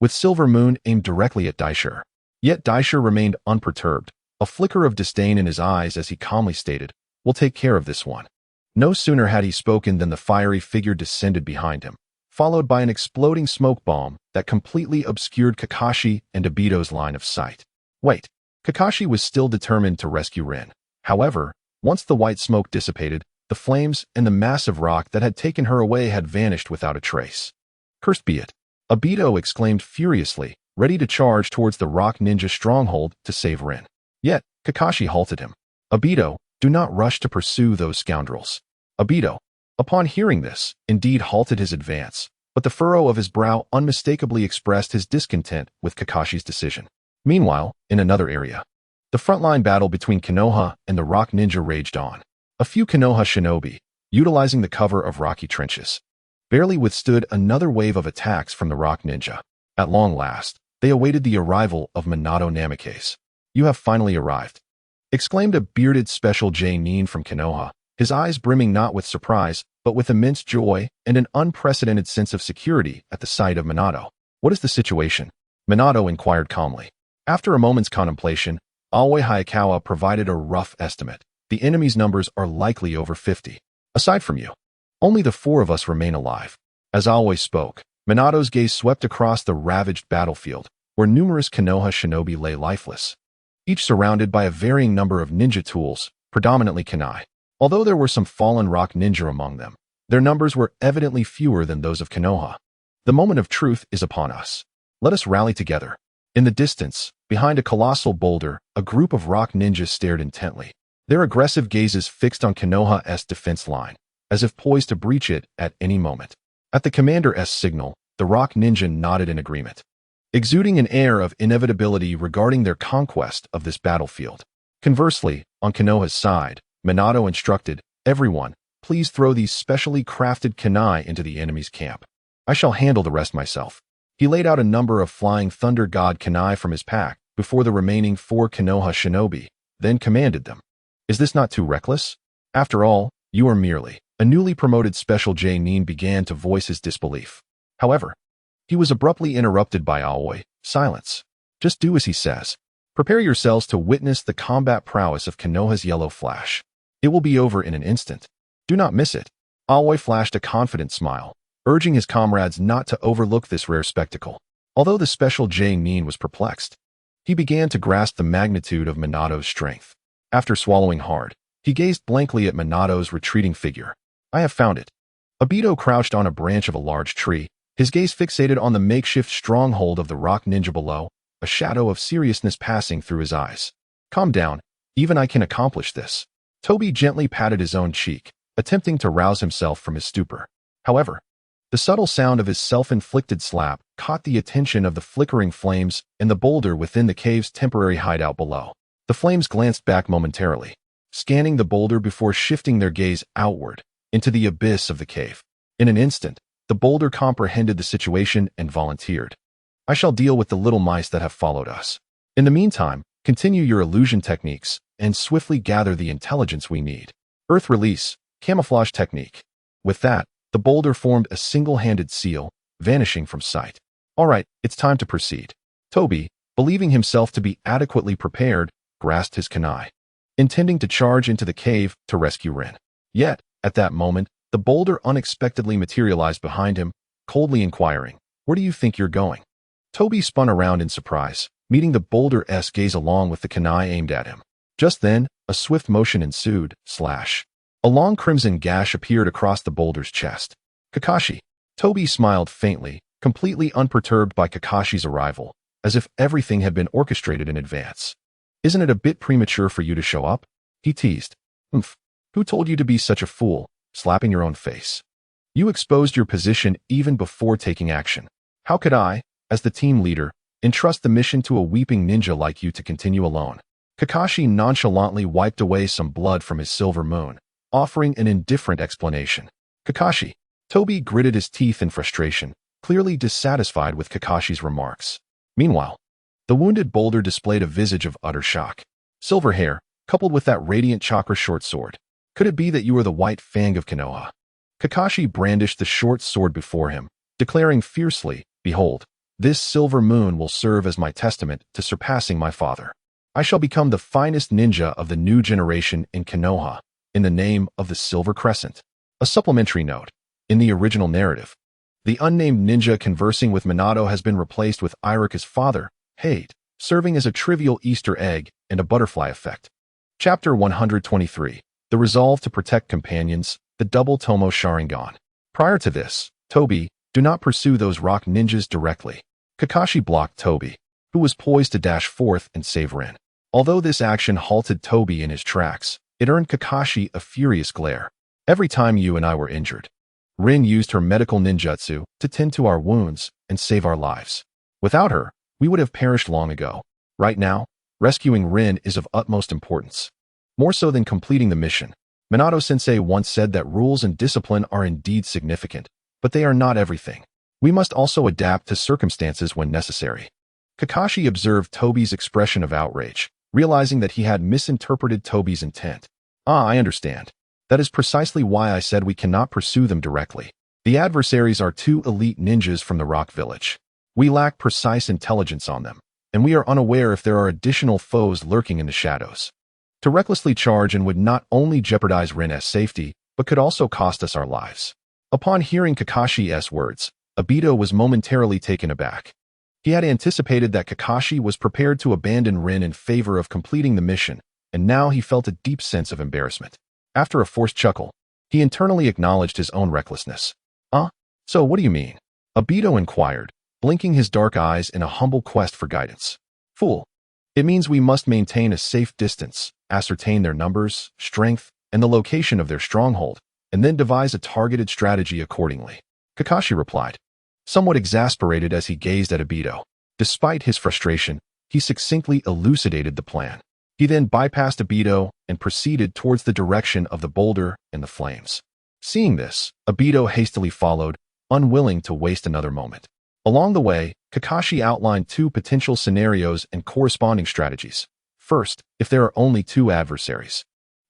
with Silver Moon aimed directly at Daisher. Yet Daisher remained unperturbed, a flicker of disdain in his eyes as he calmly stated, "We'll take care of this one." No sooner had he spoken than the fiery figure descended behind him, followed by an exploding smoke bomb that completely obscured Kakashi and Obito's line of sight. Wait, Kakashi was still determined to rescue Rin. However, once the white smoke dissipated, the flames and the massive rock that had taken her away had vanished without a trace. Cursed be it! Obito exclaimed furiously, ready to charge towards the rock ninja stronghold to save Rin. Yet, Kakashi halted him. "Obito, do not rush to pursue those scoundrels." Obito, upon hearing this, indeed halted his advance, but the furrow of his brow unmistakably expressed his discontent with Kakashi's decision. Meanwhile, in another area, the frontline battle between Konoha and the rock ninja raged on. A few Konoha shinobi, utilizing the cover of rocky trenches, barely withstood another wave of attacks from the rock ninja. At long last, they awaited the arrival of Minato Namikaze. "You have finally arrived," exclaimed a bearded Special J Nin from Konoha, his eyes brimming not with surprise, but with immense joy and an unprecedented sense of security at the sight of Minato. "What is the situation?" Minato inquired calmly. After a moment's contemplation, Aoi Hayakawa provided a rough estimate. "The enemy's numbers are likely over 50. Aside from you, only the 4 of us remain alive." As Aoi spoke, Minato's gaze swept across the ravaged battlefield, where numerous Konoha shinobi lay lifeless, each surrounded by a varying number of ninja tools, predominantly kunai. Although there were some fallen rock ninja among them, their numbers were evidently fewer than those of Konoha. The moment of truth is upon us. Let us rally together. In the distance, behind a colossal boulder, a group of rock ninjas stared intently, their aggressive gazes fixed on Konoha's defense line, as if poised to breach it at any moment. At the commander's signal, the rock ninja nodded in agreement, exuding an air of inevitability regarding their conquest of this battlefield. Conversely, on Konoha's side, Minato instructed, "Everyone, please throw these specially crafted kunai into the enemy's camp. I shall handle the rest myself." He laid out a number of flying thunder god kunai from his pack before the remaining 4 Konoha shinobi, then commanded them. "Is this not too reckless? After all, you are merely..." A newly promoted Special J Nin began to voice his disbelief. However, he was abruptly interrupted by Aoi. "Silence. Just do as he says. Prepare yourselves to witness the combat prowess of Konoha's Yellow Flash. It will be over in an instant. Do not miss it." Aoi flashed a confident smile, urging his comrades not to overlook this rare spectacle. Although the Special J Nin was perplexed, he began to grasp the magnitude of Minato's strength. After swallowing hard, he gazed blankly at Minato's retreating figure. "I have found it." Obito crouched on a branch of a large tree, his gaze fixated on the makeshift stronghold of the rock ninja below, a shadow of seriousness passing through his eyes. "Calm down, even I can accomplish this." Toby gently patted his own cheek, attempting to rouse himself from his stupor. However, the subtle sound of his self-inflicted slap caught the attention of the flickering flames and the boulder within the cave's temporary hideout below. The flames glanced back momentarily, scanning the boulder before shifting their gaze outward, into the abyss of the cave. In an instant, the boulder comprehended the situation and volunteered. "I shall deal with the little mice that have followed us. In the meantime, continue your illusion techniques and swiftly gather the intelligence we need." Earth release, camouflage technique. With that, the boulder formed a single-handed seal, vanishing from sight. "All right, it's time to proceed." Toby, believing himself to be adequately prepared, grasped his kunai, intending to charge into the cave to rescue Rin. Yet, at that moment, the boulder unexpectedly materialized behind him, coldly inquiring, "Where do you think you're going?" Toby spun around in surprise, meeting the boulder's gaze along with the kunai aimed at him. Just then, a swift motion ensued, slash. A long crimson gash appeared across the boulder's chest. "Kakashi." Toby smiled faintly, completely unperturbed by Kakashi's arrival, as if everything had been orchestrated in advance. "Isn't it a bit premature for you to show up?" he teased. "Humph. Who told you to be such a fool, slapping your own face? You exposed your position even before taking action. How could I, as the team leader, entrust the mission to a weeping ninja like you to continue alone?" Kakashi nonchalantly wiped away some blood from his silver moon, offering an indifferent explanation. "Kakashi." Toby gritted his teeth in frustration, clearly dissatisfied with Kakashi's remarks. Meanwhile, the wounded boulder displayed a visage of utter shock. Silver hair, coupled with that radiant chakra short sword. "Could it be that you are the White Fang of Konoha?" Kakashi brandished the short sword before him, declaring fiercely, "Behold, this silver moon will serve as my testament to surpassing my father. I shall become the finest ninja of the new generation in Konoha, in the name of the Silver Crescent." A supplementary note. In the original narrative, the unnamed ninja conversing with Minato has been replaced with Irika's father, Hade, serving as a trivial Easter egg and a butterfly effect. Chapter 123. The Resolve to Protect Companions, the Double Tomo Sharingan. Prior to this, Toby, do not pursue those rock ninjas directly. Kakashi blocked Toby, who was poised to dash forth and save Rin. Although this action halted Toby in his tracks, it earned Kakashi a furious glare. "Every time you and I were injured, Rin used her medical ninjutsu to tend to our wounds and save our lives. Without her, we would have perished long ago. Right now, rescuing Rin is of utmost importance. More so than completing the mission." Minato-sensei once said that rules and discipline are indeed significant, but they are not everything. We must also adapt to circumstances when necessary. Kakashi observed Toby's expression of outrage, realizing that he had misinterpreted Toby's intent. "I understand. That is precisely why I said we cannot pursue them directly. The adversaries are 2 elite ninjas from the Rock Village. We lack precise intelligence on them, and we are unaware if there are additional foes lurking in the shadows. To recklessly charge and would not only jeopardize Rin's safety, but could also cost us our lives." Upon hearing Kakashi's words, Obito was momentarily taken aback. He had anticipated that Kakashi was prepared to abandon Rin in favor of completing the mission, and now he felt a deep sense of embarrassment. After a forced chuckle, he internally acknowledged his own recklessness. So what do you mean?" Obito inquired, blinking his dark eyes in a humble quest for guidance. "Fool. It means we must maintain a safe distance, ascertain their numbers, strength, and the location of their stronghold, and then devise a targeted strategy accordingly," Kakashi replied, somewhat exasperated as he gazed at Obito. Despite his frustration, he succinctly elucidated the plan. He then bypassed Obito and proceeded towards the direction of the boulder and the flames. Seeing this, Obito hastily followed, unwilling to waste another moment. Along the way, Kakashi outlined two potential scenarios and corresponding strategies. First, if there are only two adversaries,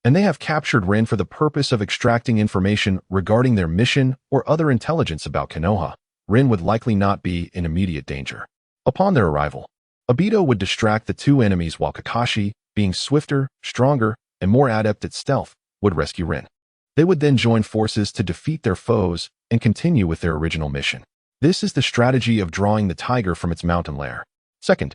and they have captured Rin for the purpose of extracting information regarding their mission or other intelligence about Konoha, Rin would likely not be in immediate danger. Upon their arrival, Obito would distract the two enemies while Kakashi, being swifter, stronger, and more adept at stealth, would rescue Rin. They would then join forces to defeat their foes and continue with their original mission. This is the strategy of drawing the tiger from its mountain lair. Second,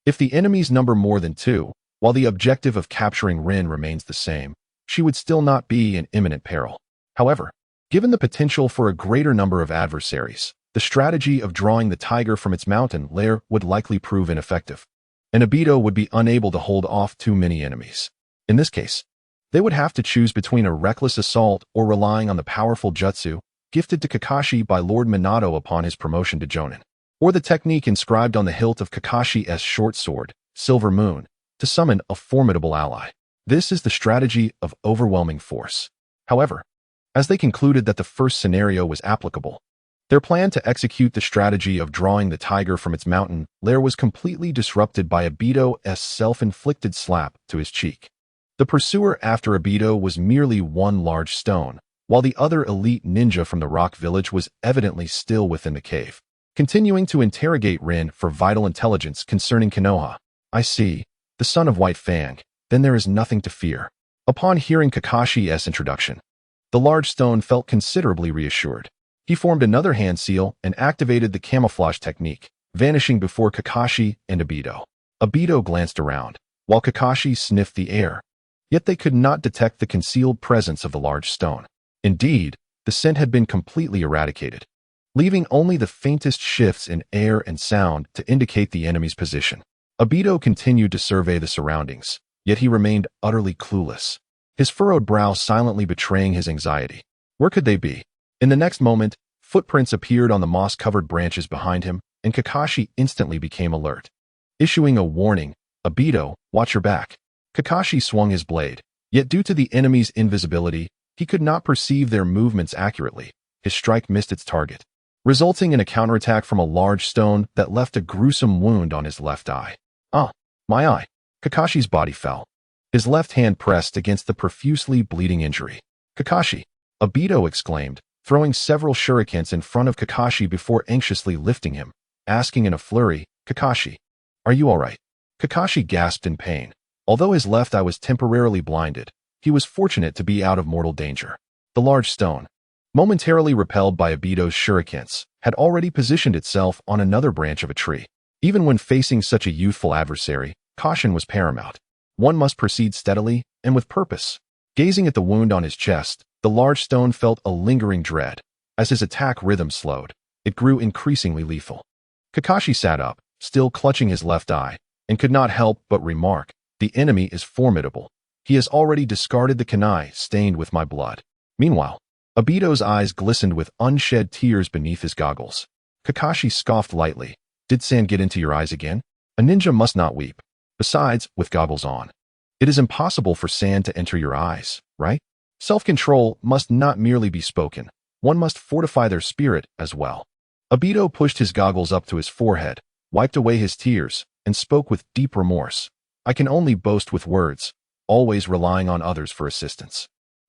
if the enemies number more than two, while the objective of capturing Rin remains the same, she would still not be in imminent peril. However, given the potential for a greater number of adversaries, the strategy of drawing the tiger from its mountain lair would likely prove ineffective, and Obito would be unable to hold off too many enemies. In this case, they would have to choose between a reckless assault or relying on the powerful jutsu gifted to Kakashi by Lord Minato upon his promotion to Jonin, or the technique inscribed on the hilt of Kakashi's short sword, Silver Moon, to summon a formidable ally. This is the strategy of overwhelming force. However, as they concluded that the first scenario was applicable, their plan to execute the strategy of drawing the tiger from its mountain lair was completely disrupted by Obito's self-inflicted slap to his cheek. The pursuer after Obito was merely one large stone, while the other elite ninja from the rock village was evidently still within the cave, continuing to interrogate Rin for vital intelligence concerning Konoha. I see, the son of White Fang, then there is nothing to fear. Upon hearing Kakashi's introduction, the large stone felt considerably reassured. He formed another hand seal and activated the camouflage technique, vanishing before Kakashi and Obito. Obito glanced around, while Kakashi sniffed the air, yet they could not detect the concealed presence of the large stone. Indeed, the scent had been completely eradicated, leaving only the faintest shifts in air and sound to indicate the enemy's position. Obito continued to survey the surroundings, yet he remained utterly clueless, his furrowed brow silently betraying his anxiety. Where could they be? In the next moment, footprints appeared on the moss-covered branches behind him, and Kakashi instantly became alert. Issuing a warning, "Obito, watch your back." Kakashi swung his blade, yet due to the enemy's invisibility, he could not perceive their movements accurately. His strike missed its target, resulting in a counterattack from a large stone that left a gruesome wound on his left eye. Ah, my eye. Kakashi's body fell, his left hand pressed against the profusely bleeding injury. Kakashi, Obito exclaimed, throwing several shurikens in front of Kakashi before anxiously lifting him, asking in a flurry, "Kakashi, are you all right?" Kakashi gasped in pain. Although his left eye was temporarily blinded, he was fortunate to be out of mortal danger. The large stone, momentarily repelled by Obito's shurikens, had already positioned itself on another branch of a tree. Even when facing such a youthful adversary, caution was paramount. One must proceed steadily and with purpose. Gazing at the wound on his chest, the large stone felt a lingering dread. As his attack rhythm slowed, it grew increasingly lethal. Kakashi sat up, still clutching his left eye, and could not help but remark, "The enemy is formidable. He has already discarded the kunai stained with my blood." Meanwhile, Obito's eyes glistened with unshed tears beneath his goggles. Kakashi scoffed lightly. "Did sand get into your eyes again? A ninja must not weep. Besides, with goggles on, it is impossible for sand to enter your eyes, right? Self-control must not merely be spoken. One must fortify their spirit as well." Obito pushed his goggles up to his forehead, wiped away his tears, and spoke with deep remorse. "I can only boast with words, always relying on others for assistance.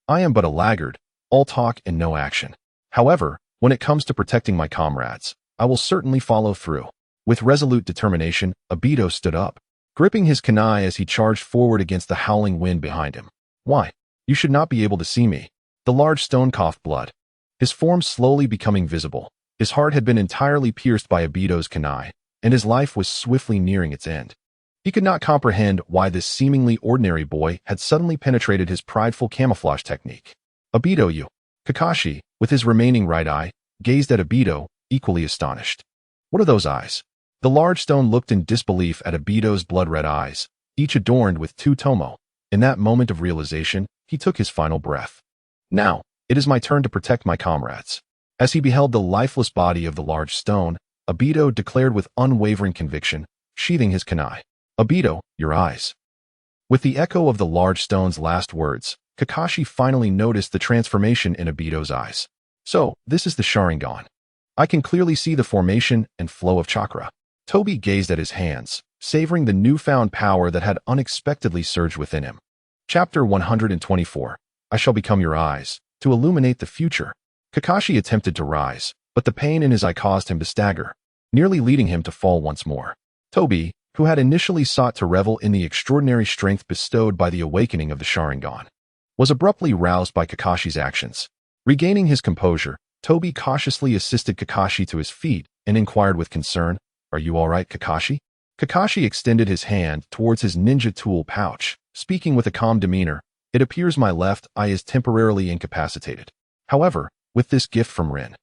I am but a laggard, all talk and no action. However, when it comes to protecting my comrades, I will certainly follow through." With resolute determination, Obito stood up, gripping his kunai as he charged forward against the howling wind behind him. "Why? You should not be able to see me." The large stone coughed blood, his form slowly becoming visible. His heart had been entirely pierced by Obito's kunai, and his life was swiftly nearing its end. He could not comprehend why this seemingly ordinary boy had suddenly penetrated his prideful camouflage technique. "Obito, you." Kakashi, with his remaining right eye, gazed at Obito, equally astonished. "What are those eyes?" The large stone looked in disbelief at Obito's blood-red eyes, each adorned with two tomo. In that moment of realization, he took his final breath. "Now, it is my turn to protect my comrades." As he beheld the lifeless body of the large stone, Obito declared with unwavering conviction, sheathing his kunai, "Obito, your eyes." With the echo of the large stone's last words, Kakashi finally noticed the transformation in Obito's eyes. So, this is the Sharingan. I can clearly see the formation and flow of chakra. Toby gazed at his hands, savoring the newfound power that had unexpectedly surged within him. Chapter 124. I shall become your eyes, to illuminate the future. Kakashi attempted to rise, but the pain in his eye caused him to stagger, nearly leading him to fall once more. Toby, who had initially sought to revel in the extraordinary strength bestowed by the awakening of the Sharingan, was abruptly roused by Kakashi's actions. Regaining his composure, Toby cautiously assisted Kakashi to his feet and inquired with concern, "Are you all right, Kakashi?" Kakashi extended his hand towards his ninja tool pouch, speaking with a calm demeanor. "It appears my left eye is temporarily incapacitated. However, with this gift from Rin,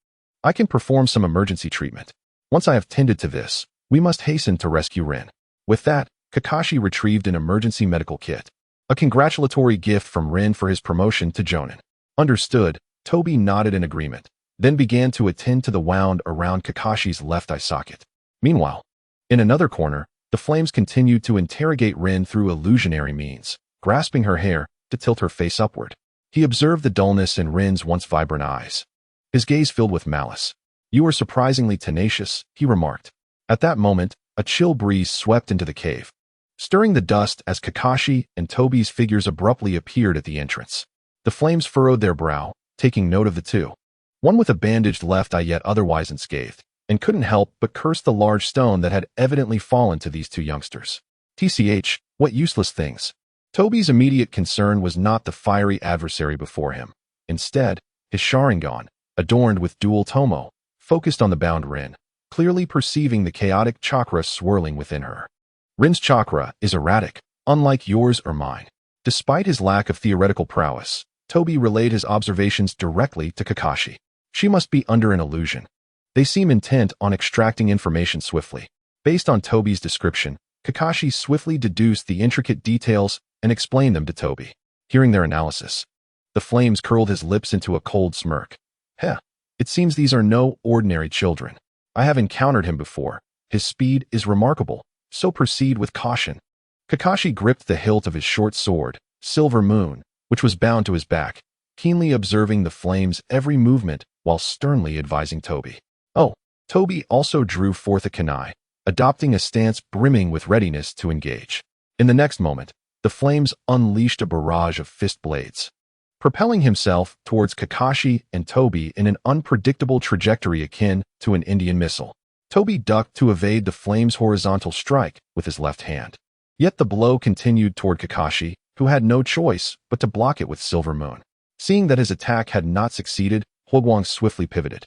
I can perform some emergency treatment. Once I have tended to this, we must hasten to rescue Rin." With that, Kakashi retrieved an emergency medical kit, a congratulatory gift from Rin for his promotion to Jonin. Understood, Toby nodded in agreement, then began to attend to the wound around Kakashi's left eye socket. Meanwhile, in another corner, the flames continued to interrogate Rin through illusionary means, grasping her hair to tilt her face upward. He observed the dullness in Rin's once vibrant eyes. His gaze filled with malice. "You are surprisingly tenacious," he remarked. At that moment, a chill breeze swept into the cave, stirring the dust as Kakashi and Toby's figures abruptly appeared at the entrance. The flames furrowed their brow, taking note of the two. One with a bandaged left eye yet otherwise unscathed, and couldn't help but curse the large stone that had evidently fallen to these two youngsters. TCH, what useless things. Toby's immediate concern was not the fiery adversary before him. Instead, his Sharingan, adorned with dual tomo, focused on the bound Rin, clearly perceiving the chaotic chakra swirling within her. Rin's chakra is erratic, unlike yours or mine. Despite his lack of theoretical prowess, Toby relayed his observations directly to Kakashi. She must be under an illusion. They seem intent on extracting information swiftly. Based on Toby's description, Kakashi swiftly deduced the intricate details and explained them to Toby. Hearing their analysis, the flames curled his lips into a cold smirk. Heh, it seems these are no ordinary children. I have encountered him before. His speed is remarkable, so proceed with caution. Kakashi gripped the hilt of his short sword, Silver Moon, which was bound to his back, keenly observing the flame's every movement while sternly advising Toby. Oh, Toby also drew forth a kunai, adopting a stance brimming with readiness to engage. In the next moment, the flames unleashed a barrage of fist blades, propelling himself towards Kakashi and Toby in an unpredictable trajectory akin to an Indian missile. Toby ducked to evade the flame's horizontal strike with his left hand. Yet the blow continued toward Kakashi, who had no choice but to block it with Silver Moon. Seeing that his attack had not succeeded, Hwokwang swiftly pivoted,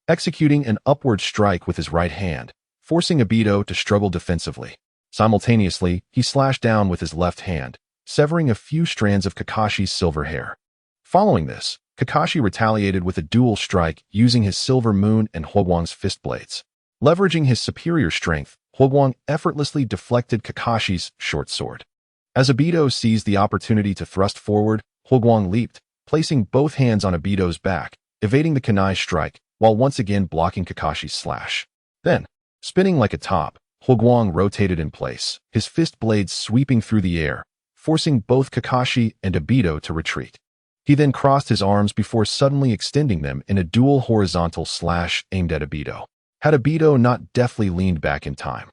executing an upward strike with his right hand, forcing Obito to struggle defensively. Simultaneously, he slashed down with his left hand, severing a few strands of Kakashi's silver hair. Following this, Kakashi retaliated with a dual strike using his Silver Moon and Hwokwang's fist blades. Leveraging his superior strength, Hwokwang effortlessly deflected Kakashi's short sword. As Obito seized the opportunity to thrust forward, Hwokwang leaped, placing both hands on Obito's back, evading the kunai strike, while once again blocking Kakashi's slash. Then, spinning like a top, Hwokwang rotated in place, his fist blades sweeping through the air, forcing both Kakashi and Obito to retreat. He then crossed his arms before suddenly extending them in a dual horizontal slash aimed at Obito. Had Obito not deftly leaned back in time,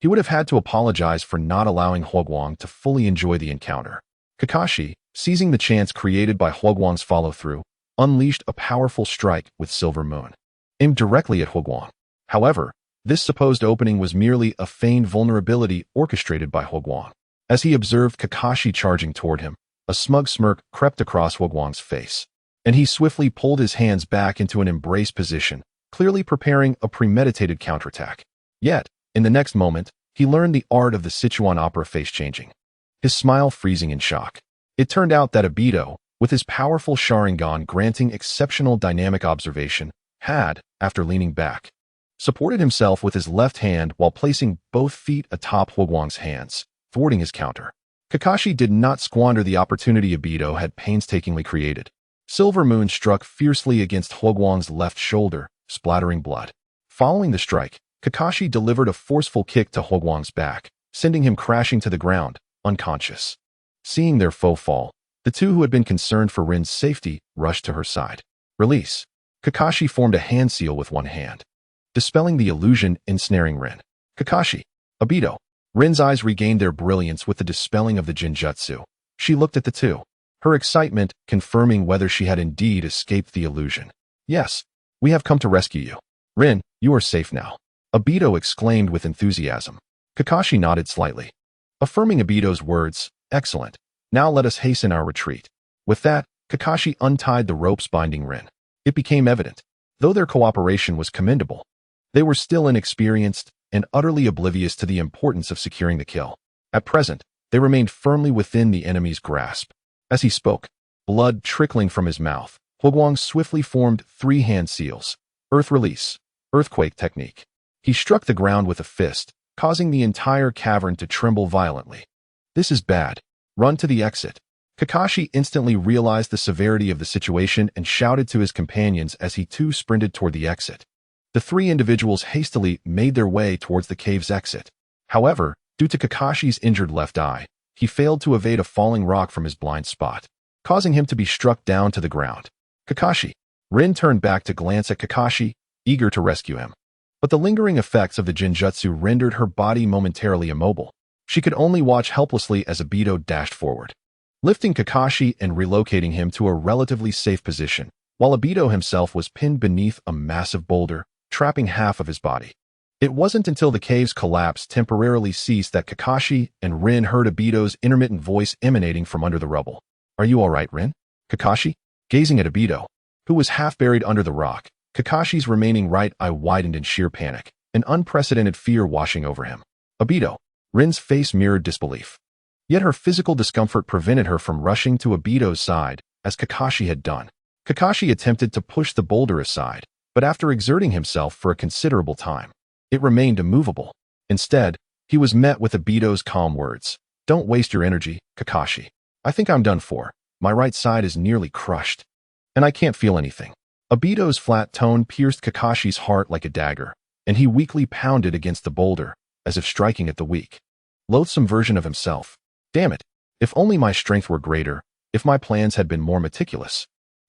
he would have had to apologize for not allowing Hwokwang to fully enjoy the encounter. Kakashi, seizing the chance created by Hwokwang's follow-through, unleashed a powerful strike with Silver Moon, aimed directly at Hwokwang. However, this supposed opening was merely a feigned vulnerability orchestrated by Hwokwang. As he observed Kakashi charging toward him, a smug smirk crept across Hwokwang's face, and he swiftly pulled his hands back into an embrace position, clearly preparing a premeditated counterattack. Yet, in the next moment, he learned the art of the Sichuan opera face-changing, his smile freezing in shock. It turned out that Obito, with his powerful Sharingan granting exceptional dynamic observation, had, after leaning back, supported himself with his left hand while placing both feet atop Hwokwang's hands, thwarting his counter. Kakashi did not squander the opportunity Obito had painstakingly created. Silver Moon struck fiercely against Hwokwang's left shoulder, splattering blood. Following the strike, Kakashi delivered a forceful kick to Hwokwang's back, sending him crashing to the ground, unconscious. Seeing their foe fall, the two who had been concerned for Rin's safety rushed to her side. Release. Kakashi formed a hand seal with one hand, dispelling the illusion ensnaring Rin. Kakashi. Obito. Rin's eyes regained their brilliance with the dispelling of the Jinjutsu. She looked at the two, her excitement confirming whether she had indeed escaped the illusion. Yes, we have come to rescue you. Rin, you are safe now. Obito exclaimed with enthusiasm. Kakashi nodded slightly, affirming Obito's words. Excellent. Now let us hasten our retreat. With that, Kakashi untied the ropes binding Rin. It became evident, though their cooperation was commendable, they were still inexperienced and utterly oblivious to the importance of securing the kill. At present, they remained firmly within the enemy's grasp. As he spoke, blood trickling from his mouth, Huoguang swiftly formed 3 hand seals. Earth release. Earthquake technique. He struck the ground with a fist, causing the entire cavern to tremble violently. This is bad. Run to the exit. Kakashi instantly realized the severity of the situation and shouted to his companions as he too sprinted toward the exit. The 3 individuals hastily made their way towards the cave's exit. However, due to Kakashi's injured left eye, he failed to evade a falling rock from his blind spot, causing him to be struck down to the ground. Kakashi. Rin turned back to glance at Kakashi, eager to rescue him. But the lingering effects of the Jinjutsu rendered her body momentarily immobile. She could only watch helplessly as Obito dashed forward, lifting Kakashi and relocating him to a relatively safe position, while Obito himself was pinned beneath a massive boulder, trapping half of his body. It wasn't until the cave's collapse temporarily ceased that Kakashi and Rin heard Obito's intermittent voice emanating from under the rubble. Are you all right, Rin? Kakashi? Gazing at Obito, who was half buried under the rock, Kakashi's remaining right eye widened in sheer panic, an unprecedented fear washing over him. Obito. Rin's face mirrored disbelief. Yet her physical discomfort prevented her from rushing to Obito's side, as Kakashi had done. Kakashi attempted to push the boulder aside, but after exerting himself for a considerable time, it remained immovable. Instead, he was met with Obito's calm words. Don't waste your energy, Kakashi. I think I'm done for. My right side is nearly crushed, and I can't feel anything. Obito's flat tone pierced Kakashi's heart like a dagger, and he weakly pounded against the boulder, as if striking at the weak, loathsome version of himself. Damn it. If only my strength were greater, if my plans had been more meticulous.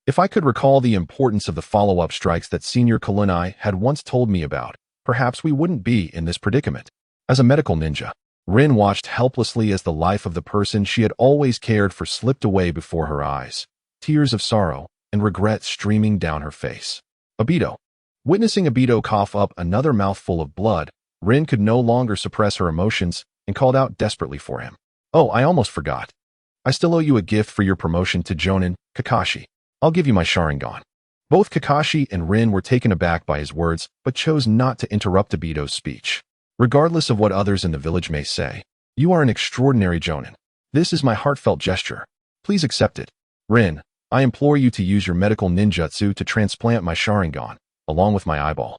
If I could recall the importance of the follow-up strikes that Senior Kalunai had once told me about, perhaps we wouldn't be in this predicament. As a medical ninja, Rin watched helplessly as the life of the person she had always cared for slipped away before her eyes, tears of sorrow and regret streaming down her face. Obito. Witnessing Obito cough up another mouthful of blood, Rin could no longer suppress her emotions and called out desperately for him. Oh, I almost forgot. I still owe you a gift for your promotion to Jonin, Kakashi. I'll give you my Sharingan. Both Kakashi and Rin were taken aback by his words, but chose not to interrupt Obito's speech. Regardless of what others in the village may say, you are an extraordinary Jonin. This is my heartfelt gesture. Please accept it. Rin, I implore you to use your medical ninjutsu to transplant my Sharingan, along with my eyeball,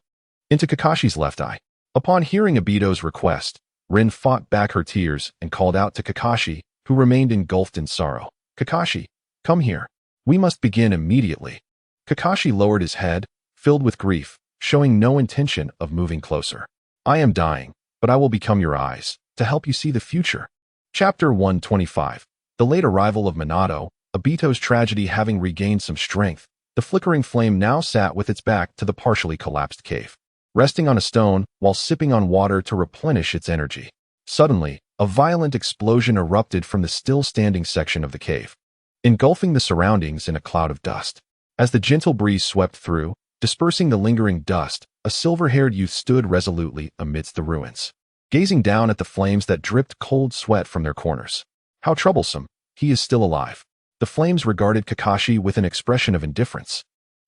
into Kakashi's left eye. Upon hearing Obito's request, Rin fought back her tears and called out to Kakashi, who remained engulfed in sorrow. Kakashi, come here. We must begin immediately. Kakashi lowered his head, filled with grief, showing no intention of moving closer. I am dying, but I will become your eyes, to help you see the future. Chapter 125. The late arrival of Minato, Obito's tragedy having regained some strength, the flickering flame now sat with its back to the partially collapsed cave, resting on a stone while sipping on water to replenish its energy. Suddenly, a violent explosion erupted from the still-standing section of the cave, engulfing the surroundings in a cloud of dust. As the gentle breeze swept through, dispersing the lingering dust, a silver-haired youth stood resolutely amidst the ruins, gazing down at the flames that dripped cold sweat from their corners. How troublesome. He is still alive. The flames regarded Kakashi with an expression of indifference,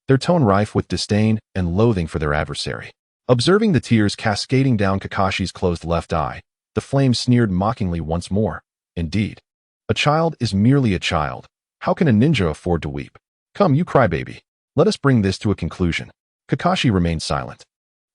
their tone rife with disdain and loathing for their adversary. Observing the tears cascading down Kakashi's closed left eye, the flames sneered mockingly once more. Indeed, a child is merely a child. How can a ninja afford to weep? Come, you crybaby. Let us bring this to a conclusion. Kakashi remained silent,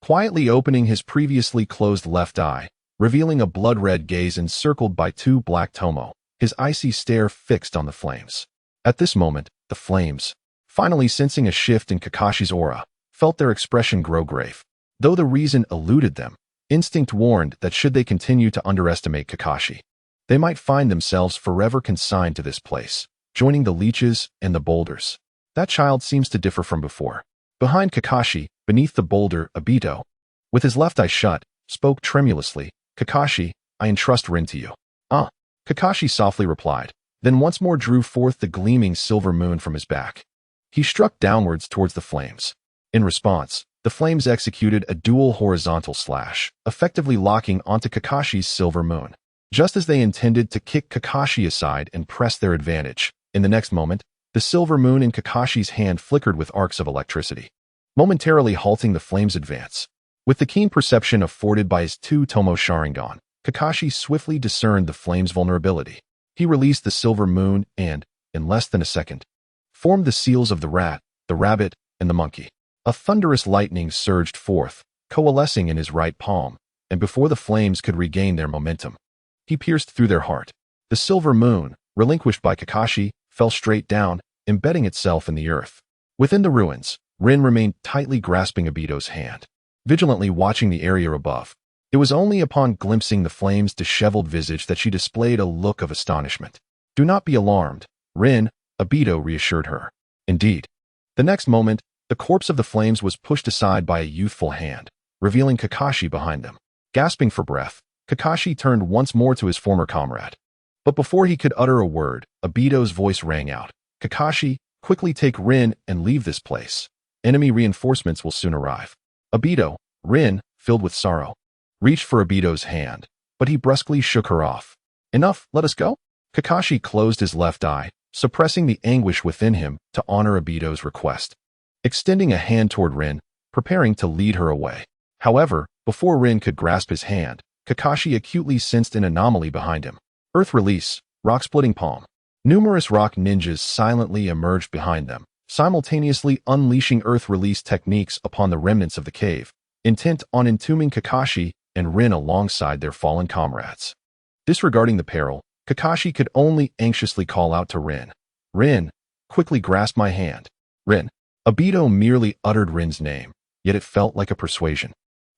quietly opening his previously closed left eye, revealing a blood-red gaze encircled by 2 black tomo, his icy stare fixed on the flames. At this moment, the flames, finally sensing a shift in Kakashi's aura, felt their expression grow grave. Though the reason eluded them, instinct warned that should they continue to underestimate Kakashi, They might find themselves forever consigned to this place, joining the leeches and the boulders. That child seems to differ from before. Behind Kakashi, beneath the boulder, Obito, with his left eye shut, spoke tremulously, "Kakashi, I entrust Rin to you." "Ah," Kakashi softly replied, then once more drew forth the gleaming silver moon from his back. He struck downwards towards the flames. In response, the flames executed a dual horizontal slash, effectively locking onto Kakashi's silver moon. Just as they intended to kick Kakashi aside and press their advantage, in the next moment, the silver moon in Kakashi's hand flickered with arcs of electricity, momentarily halting the flame's advance. With the keen perception afforded by his two Tomo Sharingan, Kakashi swiftly discerned the flame's vulnerability. He released the silver moon and, in less than a second, formed the seals of the rat, the rabbit, and the monkey. A thunderous lightning surged forth, coalescing in his right palm, and before the flames could regain their momentum, he pierced through their heart. The silver moon, relinquished by Kakashi, fell straight down, embedding itself in the earth. Within the ruins, Rin remained tightly grasping Obito's hand, vigilantly watching the area above. It was only upon glimpsing the flame's disheveled visage that she displayed a look of astonishment. "Do not be alarmed, Rin," Obito reassured her. Indeed, the next moment, the corpse of the flames was pushed aside by a youthful hand, revealing Kakashi behind them. Gasping for breath, Kakashi turned once more to his former comrade. But before he could utter a word, Obito's voice rang out. "Kakashi, quickly take Rin and leave this place. Enemy reinforcements will soon arrive." Obito, Rin, filled with sorrow, reached for Obito's hand, but he brusquely shook her off. "Enough, let us go." Kakashi closed his left eye, suppressing the anguish within him to honor Obito's request, extending a hand toward Rin, preparing to lead her away. However, before Rin could grasp his hand, Kakashi acutely sensed an anomaly behind him. Earth release, rock-splitting palm. Numerous rock ninjas silently emerged behind them, simultaneously unleashing earth release techniques upon the remnants of the cave, intent on entombing Kakashi and Rin alongside their fallen comrades. Disregarding the peril, Kakashi could only anxiously call out to Rin. "Rin, quickly grasp my hand." "Rin." Obito merely uttered Rin's name, yet it felt like a persuasion,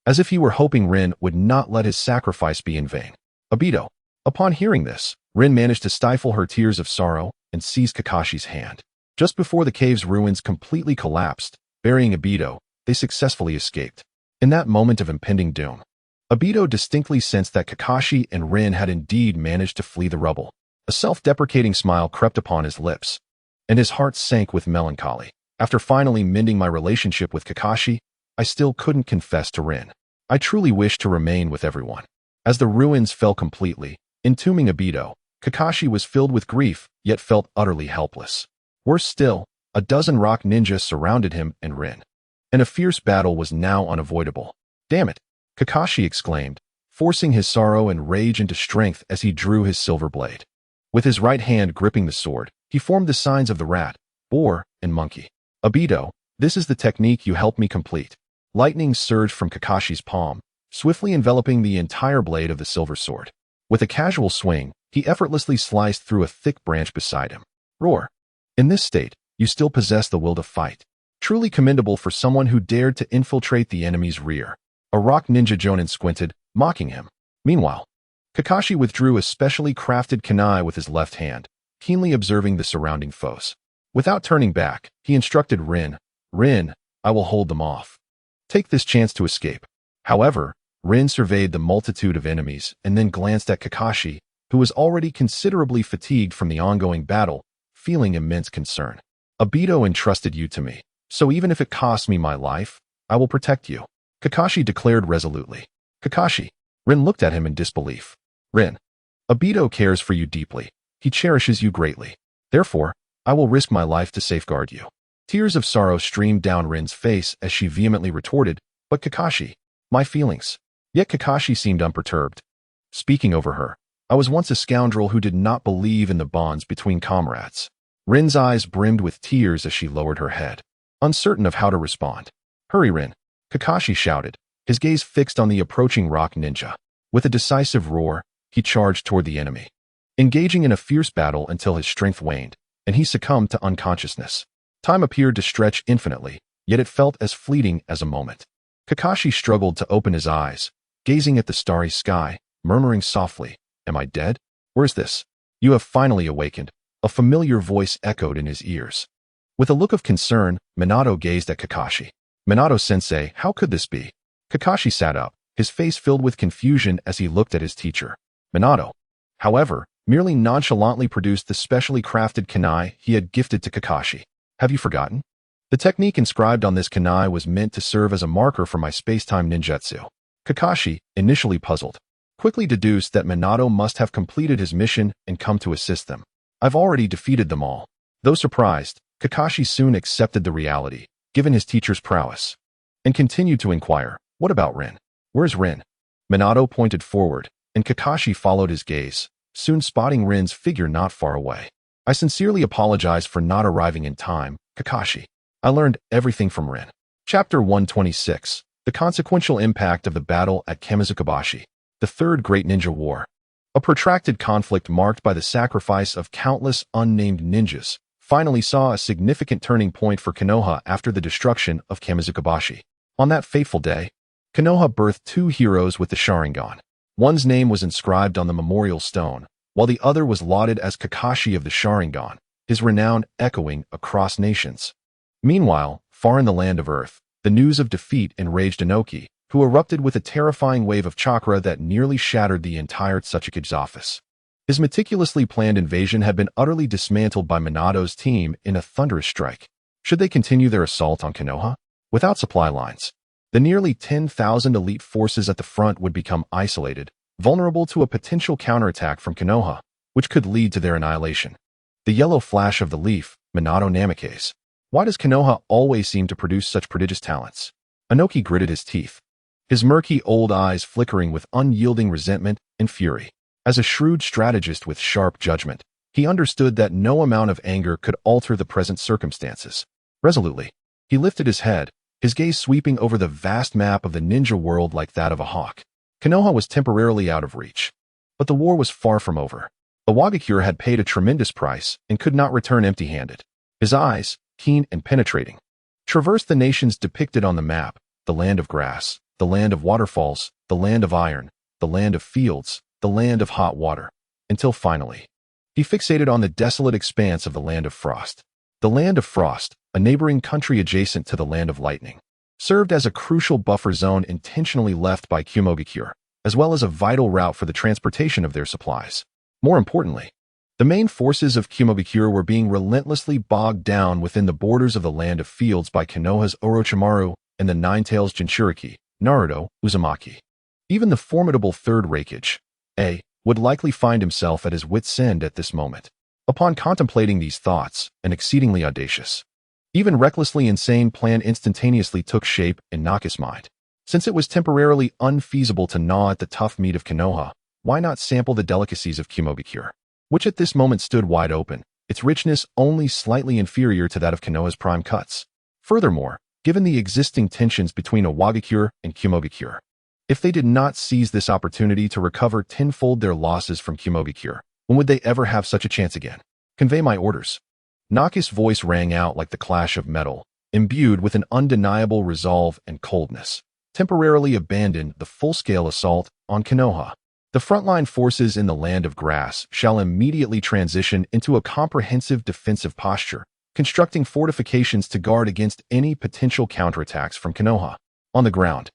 as if he were hoping Rin would not let his sacrifice be in vain. "Obito." Upon hearing this, Rin managed to stifle her tears of sorrow and seize Kakashi's hand. Just before the cave's ruins completely collapsed, burying Obito, they successfully escaped. In that moment of impending doom, Obito distinctly sensed that Kakashi and Rin had indeed managed to flee the rubble. A self-deprecating smile crept upon his lips, and his heart sank with melancholy. "After finally mending my relationship with Kakashi, I still couldn't confess to Rin. I truly wished to remain with everyone." As the ruins fell completely, entombing Obito, Kakashi was filled with grief, yet felt utterly helpless. Worse still, a dozen rock ninjas surrounded him and Rin, and a fierce battle was now unavoidable. "Damn it!" Kakashi exclaimed, forcing his sorrow and rage into strength as he drew his silver blade. With his right hand gripping the sword, he formed the signs of the rat, boar, and monkey. "Obito, this is the technique you helped me complete." Lightning surged from Kakashi's palm, swiftly enveloping the entire blade of the silver sword. With a casual swing, he effortlessly sliced through a thick branch beside him. Roar. In this state, you still possess the will to fight. Truly commendable for someone who dared to infiltrate the enemy's rear. A rock ninja Jonin squinted, mocking him. Meanwhile, Kakashi withdrew a specially crafted kunai with his left hand, keenly observing the surrounding foes. Without turning back, he instructed Rin, "Rin, I will hold them off. Take this chance to escape." However, Rin surveyed the multitude of enemies and then glanced at Kakashi, who was already considerably fatigued from the ongoing battle, feeling immense concern. "Obito entrusted you to me, so even if it costs me my life, I will protect you," Kakashi declared resolutely. "Kakashi." Rin looked at him in disbelief. "Rin, Obito cares for you deeply. He cherishes you greatly. Therefore, I will risk my life to safeguard you." Tears of sorrow streamed down Rin's face as she vehemently retorted, "But Kakashi, my feelings." Yet Kakashi seemed unperturbed. Speaking over her, "I was once a scoundrel who did not believe in the bonds between comrades." Rin's eyes brimmed with tears as she lowered her head, uncertain of how to respond. "Hurry, Rin," Kakashi shouted, his gaze fixed on the approaching rock ninja. With a decisive roar, he charged toward the enemy, engaging in a fierce battle until his strength waned, and he succumbed to unconsciousness. Time appeared to stretch infinitely, yet it felt as fleeting as a moment. Kakashi struggled to open his eyes, gazing at the starry sky, murmuring softly, "Am I dead? Where's this? You have finally awakened. A familiar voice echoed in his ears. With a look of concern, Minato gazed at Kakashi. Minato-sensei, how could this be? Kakashi sat up, his face filled with confusion as he looked at his teacher. Minato, however, merely nonchalantly produced the specially crafted kunai he had gifted to Kakashi. Have you forgotten? The technique inscribed on this kunai was meant to serve as a marker for my space-time ninjutsu. Kakashi, initially puzzled, quickly deduced that Minato must have completed his mission and come to assist them. I've already defeated them all. Though surprised, Kakashi soon accepted the reality, given his teacher's prowess, and continued to inquire, what about Rin? Where's Rin? Minato pointed forward, and Kakashi followed his gaze, soon spotting Rin's figure not far away. I sincerely apologize for not arriving in time, Kakashi. I learned everything from Rin. Chapter 126. The consequential impact of the battle at Kamizukabashi. The Third Great Ninja War. A protracted conflict marked by the sacrifice of countless unnamed ninjas finally saw a significant turning point for Konoha after the destruction of Kamizukabashi. On that fateful day, Konoha birthed two heroes with the Sharingan. One's name was inscribed on the memorial stone, while the other was lauded as Kakashi of the Sharingan, his renown echoing across nations. Meanwhile, far in the land of Earth, the news of defeat enraged Inoki, who erupted with a terrifying wave of chakra that nearly shattered the entire Tsuchikige's office. His meticulously planned invasion had been utterly dismantled by Minato's team in a thunderous strike. Should they continue their assault on Konoha? Without supply lines, the nearly 10,000 elite forces at the front would become isolated, vulnerable to a potential counterattack from Konoha, which could lead to their annihilation. The yellow flash of the leaf, Minato Namikaze. Why does Konoha always seem to produce such prodigious talents? Inoki gritted his teeth, his murky old eyes flickering with unyielding resentment and fury. As a shrewd strategist with sharp judgment, he understood that no amount of anger could alter the present circumstances. Resolutely, he lifted his head, his gaze sweeping over the vast map of the ninja world like that of a hawk. Konoha was temporarily out of reach, but the war was far from over. The Wagakure had paid a tremendous price and could not return empty-handed. His eyes, keen and penetrating, traversed the nations depicted on the map, the land of grass, the land of waterfalls, the land of iron, the land of fields, the land of hot water, until finally, he fixated on the desolate expanse of the land of frost. The land of frost, a neighboring country adjacent to the land of lightning, served as a crucial buffer zone intentionally left by Kumogakure, as well as a vital route for the transportation of their supplies. More importantly, the main forces of Kumogakure were being relentlessly bogged down within the borders of the land of fields by Konoha's Orochimaru and the Nine-Tails Jinchūriki, Naruto, Uzumaki. Even the formidable Third Reikage, would likely find himself at his wit's end at this moment. Upon contemplating these thoughts, an exceedingly audacious, even recklessly insane plan instantaneously took shape in Naka's mind. Since it was temporarily unfeasible to gnaw at the tough meat of Konoha, why not sample the delicacies of Kumogakure, which at this moment stood wide open, its richness only slightly inferior to that of Konoha's prime cuts. Furthermore, given the existing tensions between Wagakure and Kumogakure, if they did not seize this opportunity to recover tenfold their losses from Kumogakure, when would they ever have such a chance again? Convey my orders. Naka's voice rang out like the clash of metal, imbued with an undeniable resolve and coldness. Temporarily abandon the full-scale assault on Konoha. The frontline forces in the land of grass shall immediately transition into a comprehensive defensive posture, constructing fortifications to guard against any potential counterattacks from Konoha. On the ground,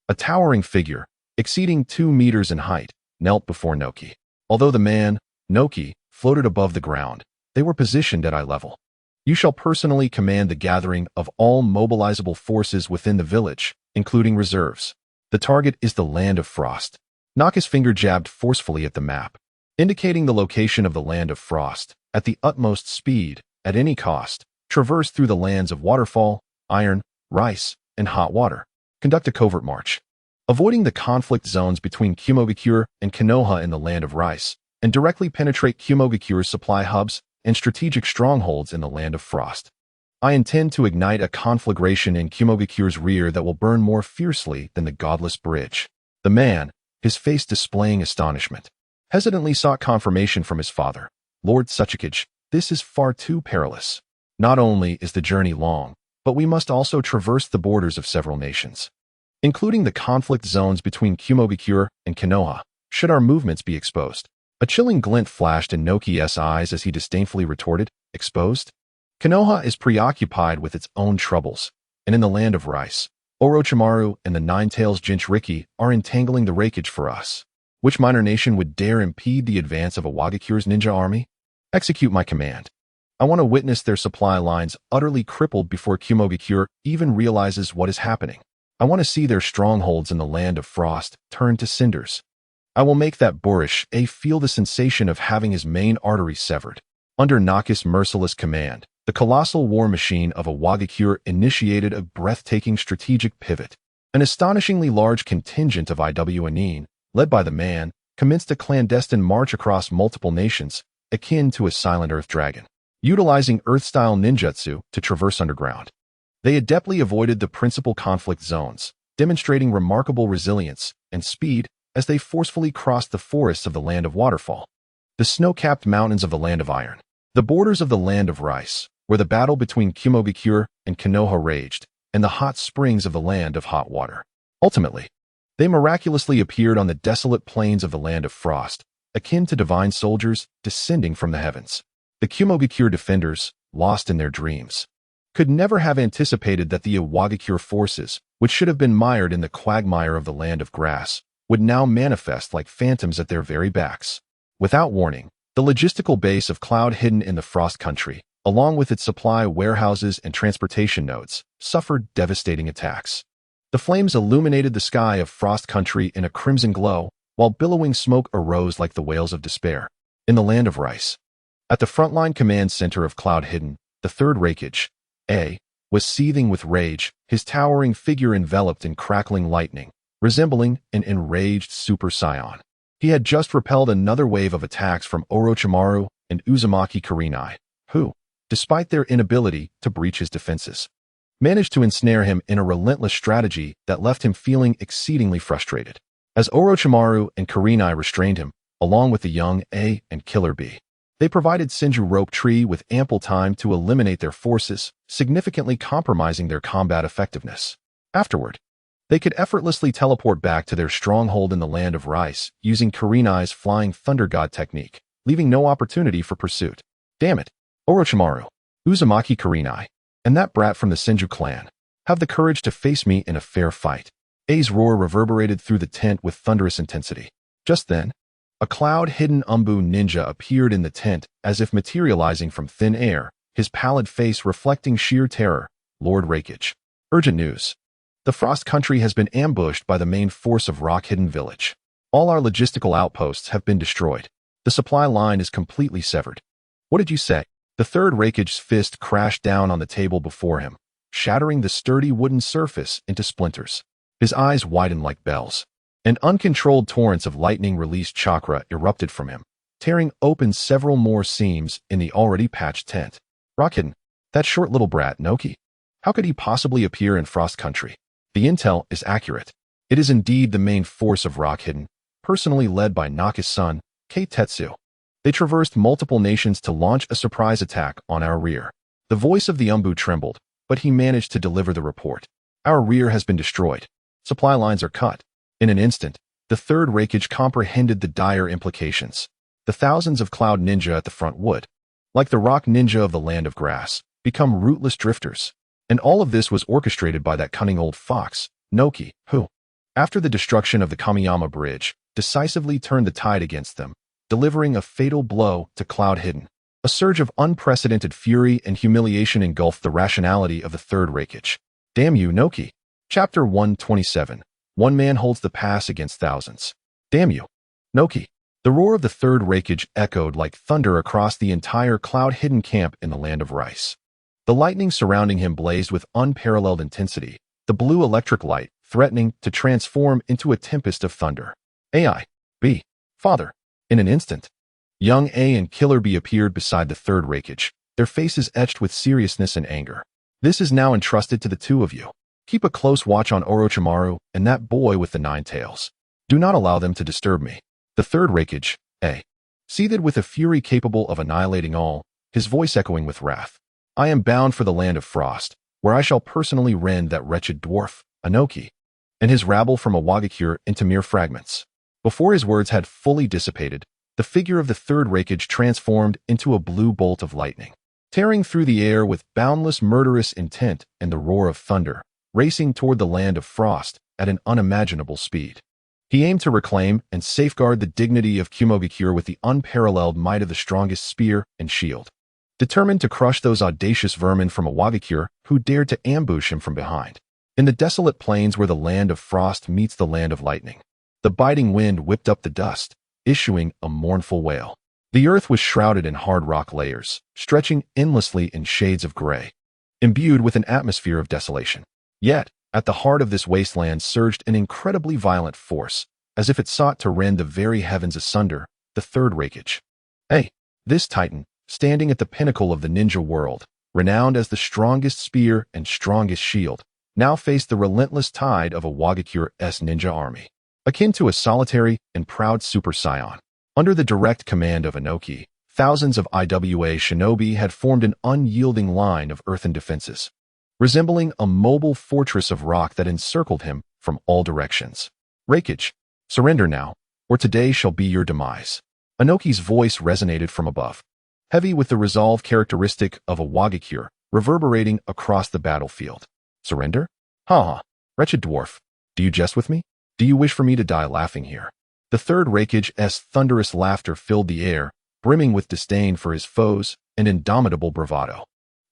a towering figure, exceeding 2 meters in height, knelt before Noki. Although the man, Noki, floated above the ground, they were positioned at eye level. You shall personally command the gathering of all mobilizable forces within the village, including reserves. The target is the land of frost. Naka's finger jabbed forcefully at the map, indicating the location of the land of frost. At the utmost speed, at any cost, traverse through the lands of waterfall, iron, rice, and hot water. Conduct a covert march, avoiding the conflict zones between Kumogakure and Konoha in the land of rice, and directly penetrate Kumogakure's supply hubs and strategic strongholds in the land of frost. I intend to ignite a conflagration in Kumogakure's rear that will burn more fiercely than the godless bridge. The man, his face displaying astonishment, hesitantly sought confirmation from his father. Lord Tsuchikige, this is far too perilous. Not only is the journey long, but we must also traverse the borders of several nations, including the conflict zones between Kumogakure and Konoha, should our movements be exposed. A chilling glint flashed in Noki's eyes as he disdainfully retorted, exposed? Konoha is preoccupied with its own troubles, and in the land of rice, Orochimaru and the Nine-Tails Jinchūriki are entangling the wreckage for us. Which minor nation would dare impede the advance of a Wagakure's ninja army? Execute my command. I want to witness their supply lines utterly crippled before Kumogakure even realizes what is happening. I want to see their strongholds in the land of frost turn to cinders. I will make that boorish feel the sensation of having his main artery severed. Under Naka's merciless command, the colossal war machine of a Wagakure initiated a breathtaking strategic pivot. An astonishingly large contingent of IWNine, led by the man, commenced a clandestine march across multiple nations, akin to a silent earth dragon, utilizing earth-style ninjutsu to traverse underground. They adeptly avoided the principal conflict zones, demonstrating remarkable resilience and speed as they forcefully crossed the forests of the land of waterfall, the snow-capped mountains of the land of iron, the borders of the land of rice, where the battle between Kumogakure and Konoha raged, and the hot springs of the land of hot water. Ultimately, they miraculously appeared on the desolate plains of the land of frost, akin to divine soldiers descending from the heavens. The Kumogakure defenders, lost in their dreams, could never have anticipated that the Wagakure forces, which should have been mired in the quagmire of the land of grass, would now manifest like phantoms at their very backs. Without warning, the logistical base of Cloud hidden in the Frost Country, along with its supply warehouses and transportation nodes, suffered devastating attacks. The flames illuminated the sky of Frost Country in a crimson glow, while billowing smoke arose like the wails of despair. In the land of rice, at the frontline command center of Cloud Hidden, the third Reikage, was seething with rage, his towering figure enveloped in crackling lightning, resembling an enraged Super Saiyan. He had just repelled another wave of attacks from Orochimaru and Uzumaki Kushina, who, despite their inability to breach his defenses, managed to ensnare him in a relentless strategy that left him feeling exceedingly frustrated. As Orochimaru and Kushina restrained him, along with the young A and Killer B, they provided Senju Rope Tree with ample time to eliminate their forces, significantly compromising their combat effectiveness. Afterward, they could effortlessly teleport back to their stronghold in the land of rice, using Kurina's Flying Thunder God technique, leaving no opportunity for pursuit. Damn it, Orochimaru, Uzumaki Kushina, and that brat from the Senju clan, have the courage to face me in a fair fight. A's roar reverberated through the tent with thunderous intensity. Just then, a cloud-hidden Umbu ninja appeared in the tent as if materializing from thin air, his pallid face reflecting sheer terror. Lord Reikage. Urgent news. The Frost Country has been ambushed by the main force of Rock Hidden Village. All our logistical outposts have been destroyed. The supply line is completely severed. What did you say? The third Reikage's fist crashed down on the table before him, shattering the sturdy wooden surface into splinters. His eyes widened like bells. An uncontrolled torrent of lightning-released chakra erupted from him, tearing open several more seams in the already patched tent. Rock Hidden, that short little brat, Noki. How could he possibly appear in Frost Country? The intel is accurate. It is indeed the main force of Rock Hidden, personally led by Naka's son, Keitetsu. They traversed multiple nations to launch a surprise attack on our rear. The voice of the Umbu trembled, but he managed to deliver the report. Our rear has been destroyed. Supply lines are cut. In an instant, the third Reikage comprehended the dire implications. The thousands of Cloud Ninja at the front would, like the Rock Ninja of the Land of Grass, become rootless drifters. And all of this was orchestrated by that cunning old fox, Noki, who, after the destruction of the Kamiyama Bridge, decisively turned the tide against them, delivering a fatal blow to Cloud Hidden. A surge of unprecedented fury and humiliation engulfed the rationality of the third Reikage. Damn you, Noki. Chapter 127. One man holds the pass against thousands. Damn you, Noki. The roar of the third Reikage echoed like thunder across the entire Cloud Hidden camp in the land of rice. The lightning surrounding him blazed with unparalleled intensity, the blue electric light threatening to transform into a tempest of thunder. B. Father. In an instant, young A and Killer B appeared beside the third Reikage, their faces etched with seriousness and anger. This is now entrusted to the two of you. Keep a close watch on Orochimaru and that boy with the 9 tails. Do not allow them to disturb me. The third Reikage, A, seethed with a fury capable of annihilating all, his voice echoing with wrath. I am bound for the land of frost, where I shall personally rend that wretched dwarf, Anoki, and his rabble from a Wagakure into mere fragments. Before his words had fully dissipated, the figure of the third Reikage transformed into a blue bolt of lightning, tearing through the air with boundless murderous intent and the roar of thunder, racing toward the land of frost at an unimaginable speed. He aimed to reclaim and safeguard the dignity of Kumogakure with the unparalleled might of the strongest spear and shield, determined to crush those audacious vermin from Iwagakure who dared to ambush him from behind. In the desolate plains where the land of frost meets the land of lightning, the biting wind whipped up the dust, issuing a mournful wail. The earth was shrouded in hard rock layers, stretching endlessly in shades of gray, imbued with an atmosphere of desolation. Yet, at the heart of this wasteland surged an incredibly violent force, as if it sought to rend the very heavens asunder, the third Reikage. This titan, standing at the pinnacle of the ninja world, renowned as the strongest spear and strongest shield, now faced the relentless tide of Iwagakure's ninja army. Akin to a solitary and proud Super Saiyan, under the direct command of Inoki, thousands of IWA shinobi had formed an unyielding line of earthen defenses, resembling a mobile fortress of rock that encircled him from all directions. Reikage, surrender now, or today shall be your demise. Inoki's voice resonated from above, heavy with the resolve characteristic of Iwagakure, reverberating across the battlefield. Surrender? Ha! Wretched dwarf, do you jest with me? Do you wish for me to die laughing here? The third Reikage's thunderous laughter filled the air, brimming with disdain for his foes and indomitable bravado.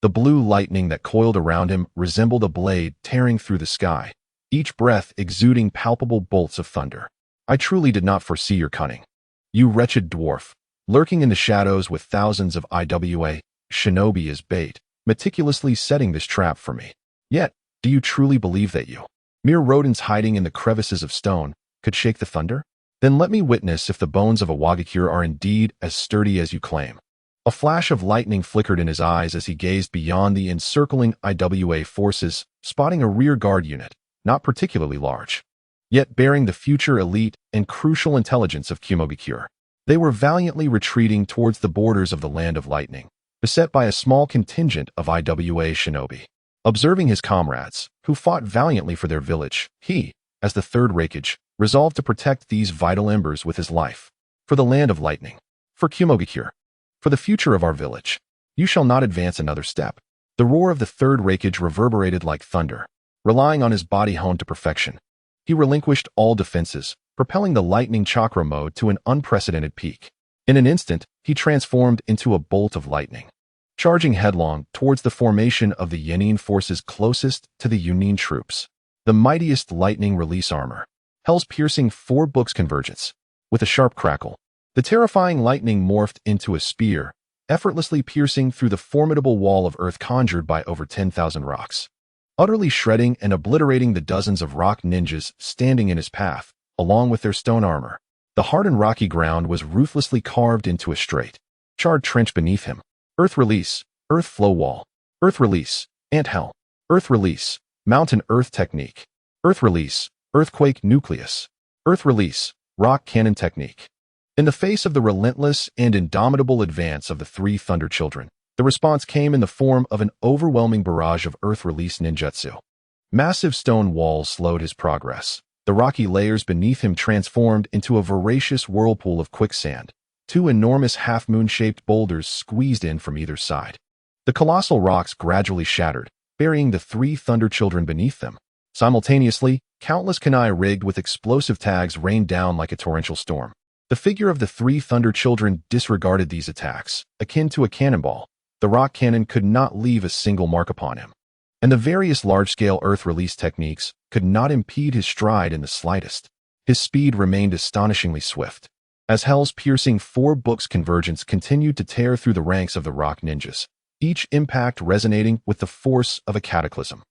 The blue lightning that coiled around him resembled a blade tearing through the sky, each breath exuding palpable bolts of thunder. I truly did not foresee your cunning. You wretched dwarf, lurking in the shadows with thousands of IWA shinobi as bait, meticulously setting this trap for me. Yet, do you truly believe that you, mere rodents hiding in the crevices of stone, could shake the thunder? Then let me witness if the bones of Iwagakure are indeed as sturdy as you claim. A flash of lightning flickered in his eyes as he gazed beyond the encircling IWA forces, spotting a rear guard unit, not particularly large, yet bearing the future elite and crucial intelligence of Kumogakure. They were valiantly retreating towards the borders of the land of lightning, beset by a small contingent of IWA shinobi. Observing his comrades, who fought valiantly for their village, he, as the third Reikage, resolved to protect these vital embers with his life. For the land of lightning, for Kumogakure, for the future of our village, you shall not advance another step. The roar of the third Reikage reverberated like thunder. Relying on his body honed to perfection, he relinquished all defenses, propelling the lightning chakra mode to an unprecedented peak. In an instant, he transformed into a bolt of lightning, charging headlong towards the formation of the Yenin forces closest to the Yunin troops. The mightiest lightning release armor, Hell's piercing 4 books convergence. With a sharp crackle, the terrifying lightning morphed into a spear, effortlessly piercing through the formidable wall of earth conjured by over 10,000 rocks, utterly shredding and obliterating the dozens of rock ninjas standing in his path, along with their stone armor. The hard and rocky ground was ruthlessly carved into a straight, charred trench beneath him. Earth release, earth flow wall, earth release, ant hell, earth release, mountain earth technique, earth release, earthquake nucleus, earth release, rock cannon technique. In the face of the relentless and indomitable advance of the 3 Thunder Children, the response came in the form of an overwhelming barrage of earth release ninjutsu. Massive stone walls slowed his progress. The rocky layers beneath him transformed into a voracious whirlpool of quicksand. 2 enormous half-moon-shaped boulders squeezed in from either side. The colossal rocks gradually shattered, burying the 3 Thunder Children beneath them. Simultaneously, countless kunai rigged with explosive tags rained down like a torrential storm. The figure of the 3 Thunder Children disregarded these attacks. Akin to a cannonball, the rock cannon could not leave a single mark upon him, and the various large-scale earth release techniques could not impede his stride in the slightest. His speed remained astonishingly swift, as Hell's piercing 4 books convergence continued to tear through the ranks of the rock ninjas, each impact resonating with the force of a cataclysm.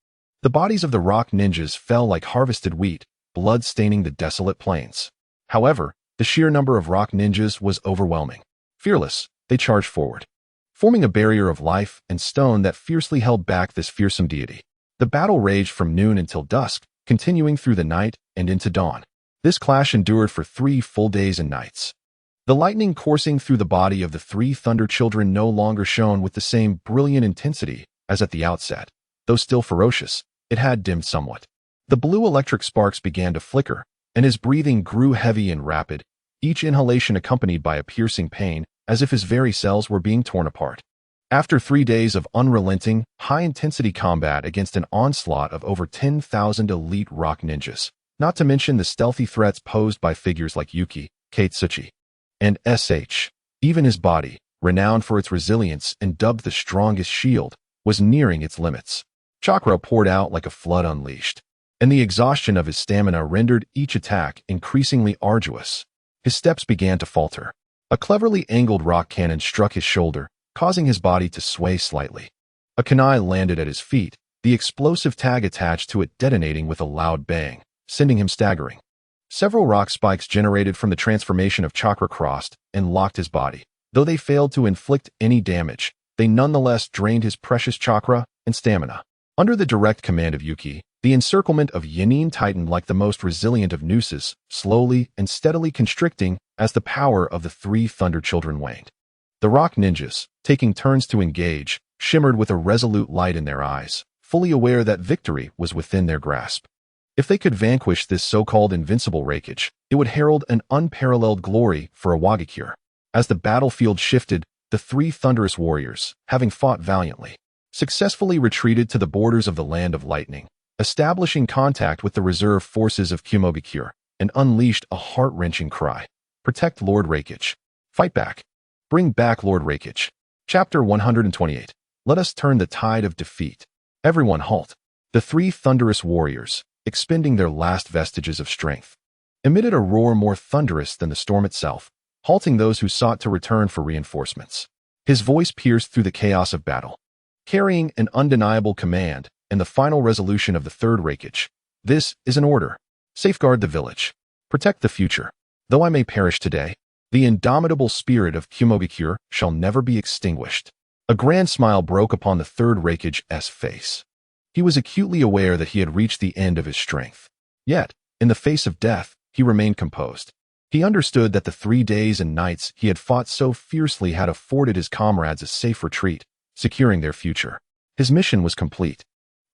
The bodies of the rock ninjas fell like harvested wheat, blood staining the desolate plains. However, the sheer number of rock ninjas was overwhelming. Fearless, they charged forward, forming a barrier of life and stone that fiercely held back this fearsome deity. The battle raged from noon until dusk, continuing through the night and into dawn. This clash endured for 3 full days and nights. The lightning coursing through the body of the 3 Thunder Children no longer shone with the same brilliant intensity as at the outset. Though still ferocious, it had dimmed somewhat. The blue electric sparks began to flicker, and his breathing grew heavy and rapid, each inhalation accompanied by a piercing pain, as if his very cells were being torn apart. After 3 days of unrelenting, high-intensity combat against an onslaught of over 10,000 elite rock ninjas, not to mention the stealthy threats posed by figures like Yuki, Katsuchi, and SH, even his body, renowned for its resilience and dubbed the strongest shield, was nearing its limits. Chakra poured out like a flood unleashed, and the exhaustion of his stamina rendered each attack increasingly arduous. His steps began to falter. A cleverly angled rock cannon struck his shoulder, causing his body to sway slightly. A kunai landed at his feet, the explosive tag attached to it detonating with a loud bang, sending him staggering. Several rock spikes generated from the transformation of chakra crossed and locked his body. Though they failed to inflict any damage, they nonetheless drained his precious chakra and stamina. Under the direct command of Yuki, the encirclement of Yanin tightened like the most resilient of nooses, slowly and steadily constricting as the power of the 3 Thunder Children waned. The rock ninjas, taking turns to engage, shimmered with a resolute light in their eyes, fully aware that victory was within their grasp. If they could vanquish this so-called invincible Reikage, it would herald an unparalleled glory for Iwagakure. As the battlefield shifted, the 3 thunderous warriors, having fought valiantly, successfully retreated to the borders of the Land of Lightning, establishing contact with the reserve forces of Kumogakure, and unleashed a heart-wrenching cry. Protect Lord Reikage. Fight back. Bring back Lord Reikage. Chapter 128. Let us turn the tide of defeat. Everyone halt. The 3 thunderous warriors, expending their last vestiges of strength, emitted a roar more thunderous than the storm itself, halting those who sought to return for reinforcements. His voice pierced through the chaos of battle, carrying an undeniable command and the final resolution of the 3rd Reikage. This is an order. Safeguard the village. Protect the future. Though I may perish today, the indomitable spirit of Kumogakure shall never be extinguished. A grand smile broke upon the 3rd Reikage's face. He was acutely aware that he had reached the end of his strength. Yet, in the face of death, he remained composed. He understood that the 3 days and nights he had fought so fiercely had afforded his comrades a safe retreat, securing their future. His mission was complete.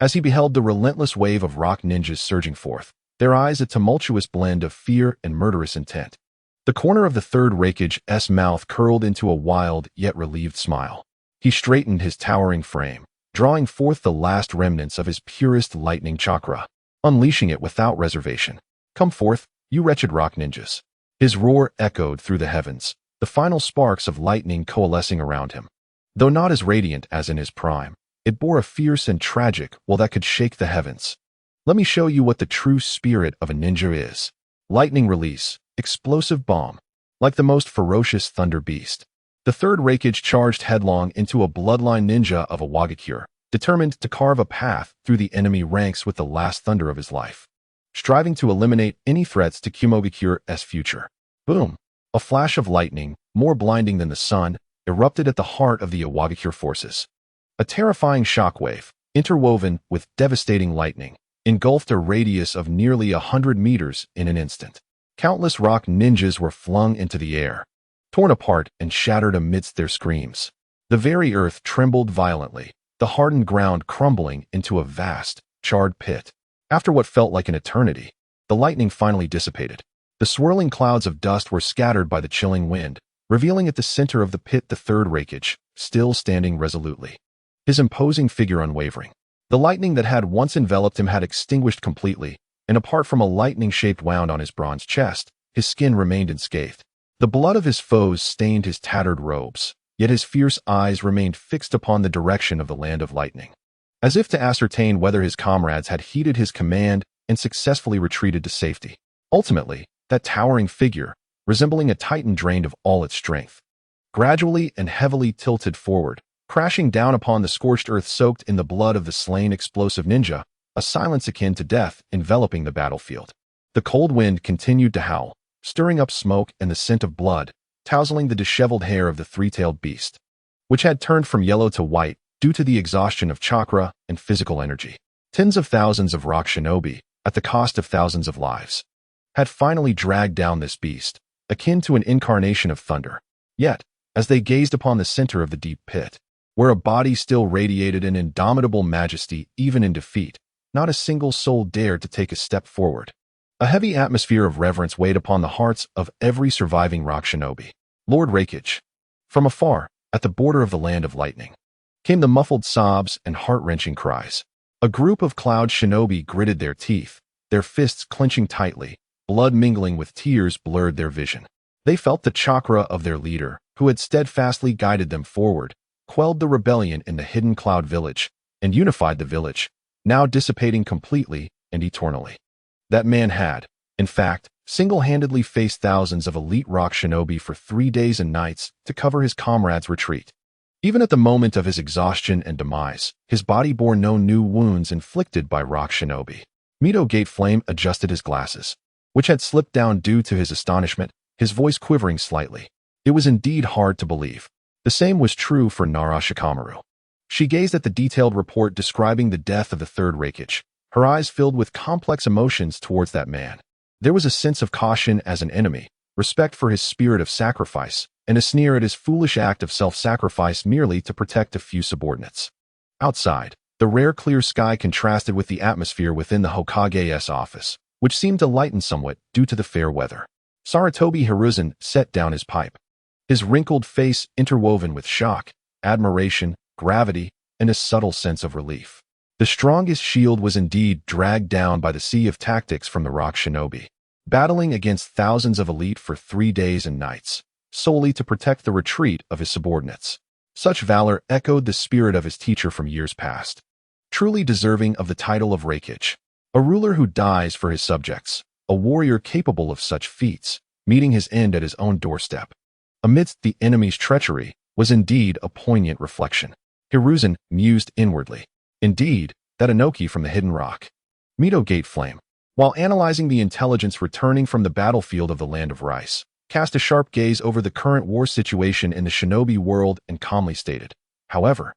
As he beheld the relentless wave of rock ninjas surging forth, their eyes a tumultuous blend of fear and murderous intent. The corner of the 3rd Reikage's mouth curled into a wild yet relieved smile. He straightened his towering frame, drawing forth the last remnants of his purest lightning chakra, unleashing it without reservation. Come forth, you wretched rock ninjas. His roar echoed through the heavens, the final sparks of lightning coalescing around him. Though not as radiant as in his prime, it bore a fierce and tragic will that could shake the heavens. Let me show you what the true spirit of a ninja is. Lightning release, explosive bomb. Like the most ferocious thunder beast, the 3rd Reikage charged headlong into a bloodline ninja of Iwagakure, determined to carve a path through the enemy ranks with the last thunder of his life, striving to eliminate any threats to Kumogakure's future. Boom! A flash of lightning, more blinding than the sun, erupted at the heart of the Iwagakure forces. A terrifying shockwave, interwoven with devastating lightning, engulfed a radius of nearly 100 meters in an instant. Countless rock ninjas were flung into the air, torn apart and shattered amidst their screams. The very earth trembled violently, the hardened ground crumbling into a vast, charred pit. After what felt like an eternity, the lightning finally dissipated. The swirling clouds of dust were scattered by the chilling wind, revealing at the center of the pit the 3rd Reikage, still standing resolutely, his imposing figure unwavering. The lightning that had once enveloped him had extinguished completely, and apart from a lightning-shaped wound on his bronze chest, his skin remained unscathed. The blood of his foes stained his tattered robes, yet his fierce eyes remained fixed upon the direction of the Land of Lightning, as if to ascertain whether his comrades had heeded his command and successfully retreated to safety. Ultimately, that towering figure, resembling a titan drained of all its strength, gradually and heavily tilted forward, crashing down upon the scorched earth soaked in the blood of the slain explosive ninja, a silence akin to death enveloping the battlefield. The cold wind continued to howl, stirring up smoke and the scent of blood, tousling the disheveled hair of the 3-tailed beast, which had turned from yellow to white due to the exhaustion of chakra and physical energy. Tens of thousands of rock shinobi, at the cost of thousands of lives, had finally dragged down this beast, akin to an incarnation of thunder. Yet, as they gazed upon the center of the deep pit, where a body still radiated an indomitable majesty even in defeat, not a single soul dared to take a step forward. A heavy atmosphere of reverence weighed upon the hearts of every surviving rock shinobi. Lord Reikage. From afar, at the border of the land of lightning, came the muffled sobs and heart-wrenching cries. A group of cloud shinobi gritted their teeth, their fists clenching tightly, blood mingling with tears blurred their vision. They felt the chakra of their leader, who had steadfastly guided them forward, quelled the rebellion in the hidden cloud village, and unified the village, now dissipating completely and eternally. That man had, in fact, single-handedly faced thousands of elite rock shinobi for 3 days and nights to cover his comrades' retreat. Even at the moment of his exhaustion and demise, his body bore no new wounds inflicted by rock shinobi. Mito Gate Flame adjusted his glasses, which had slipped down due to his astonishment, his voice quivering slightly. It was indeed hard to believe. The same was true for Nara Shikamaru. She gazed at the detailed report describing the death of the third Reikage, her eyes filled with complex emotions towards that man. There was a sense of caution as an enemy, respect for his spirit of sacrifice, and a sneer at his foolish act of self-sacrifice merely to protect a few subordinates. Outside, the rare clear sky contrasted with the atmosphere within the Hokage's office, which seemed to lighten somewhat due to the fair weather. Sarutobi Hiruzen set down his pipe, his wrinkled face interwoven with shock, admiration, gravity, and a subtle sense of relief. The strongest shield was indeed dragged down by the sea of tactics from the rock shinobi, battling against thousands of elite for 3 days and nights, solely to protect the retreat of his subordinates. Such valor echoed the spirit of his teacher from years past. Truly deserving of the title of Reikage, a ruler who dies for his subjects, a warrior capable of such feats, meeting his end at his own doorstep. Amidst the enemy's treachery was indeed a poignant reflection. Hiruzen mused inwardly. Indeed, that Inoki from the hidden rock. Mito Gate Flame, while analyzing the intelligence returning from the battlefield of the Land of Rice, cast a sharp gaze over the current war situation in the shinobi world and calmly stated, however,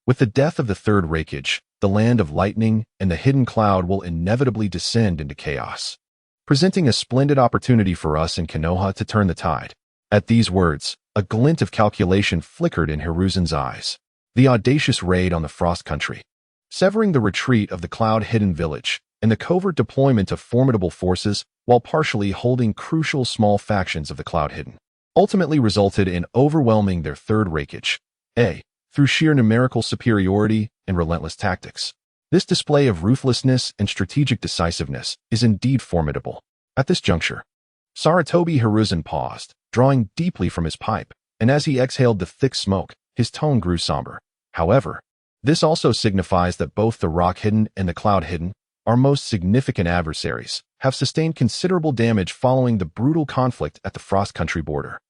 with the death of the third Reikage, the Land of Lightning and the hidden cloud will inevitably descend into chaos, presenting a splendid opportunity for us in Konoha to turn the tide. At these words, a glint of calculation flickered in Hiruzen's eyes. The audacious raid on the Frost Country, severing the retreat of the cloud-hidden village, and the covert deployment of formidable forces while partially holding crucial small factions of the cloud-hidden, ultimately resulted in overwhelming their third Reikage, through sheer numerical superiority and relentless tactics. This display of ruthlessness and strategic decisiveness is indeed formidable. At this juncture, Sarutobi Hiruzen paused, drawing deeply from his pipe, and as he exhaled the thick smoke, his tone grew somber. However, this also signifies that both the rock-hidden and the cloud-hidden, our most significant adversaries, have sustained considerable damage following the brutal conflict at the Frost Country border.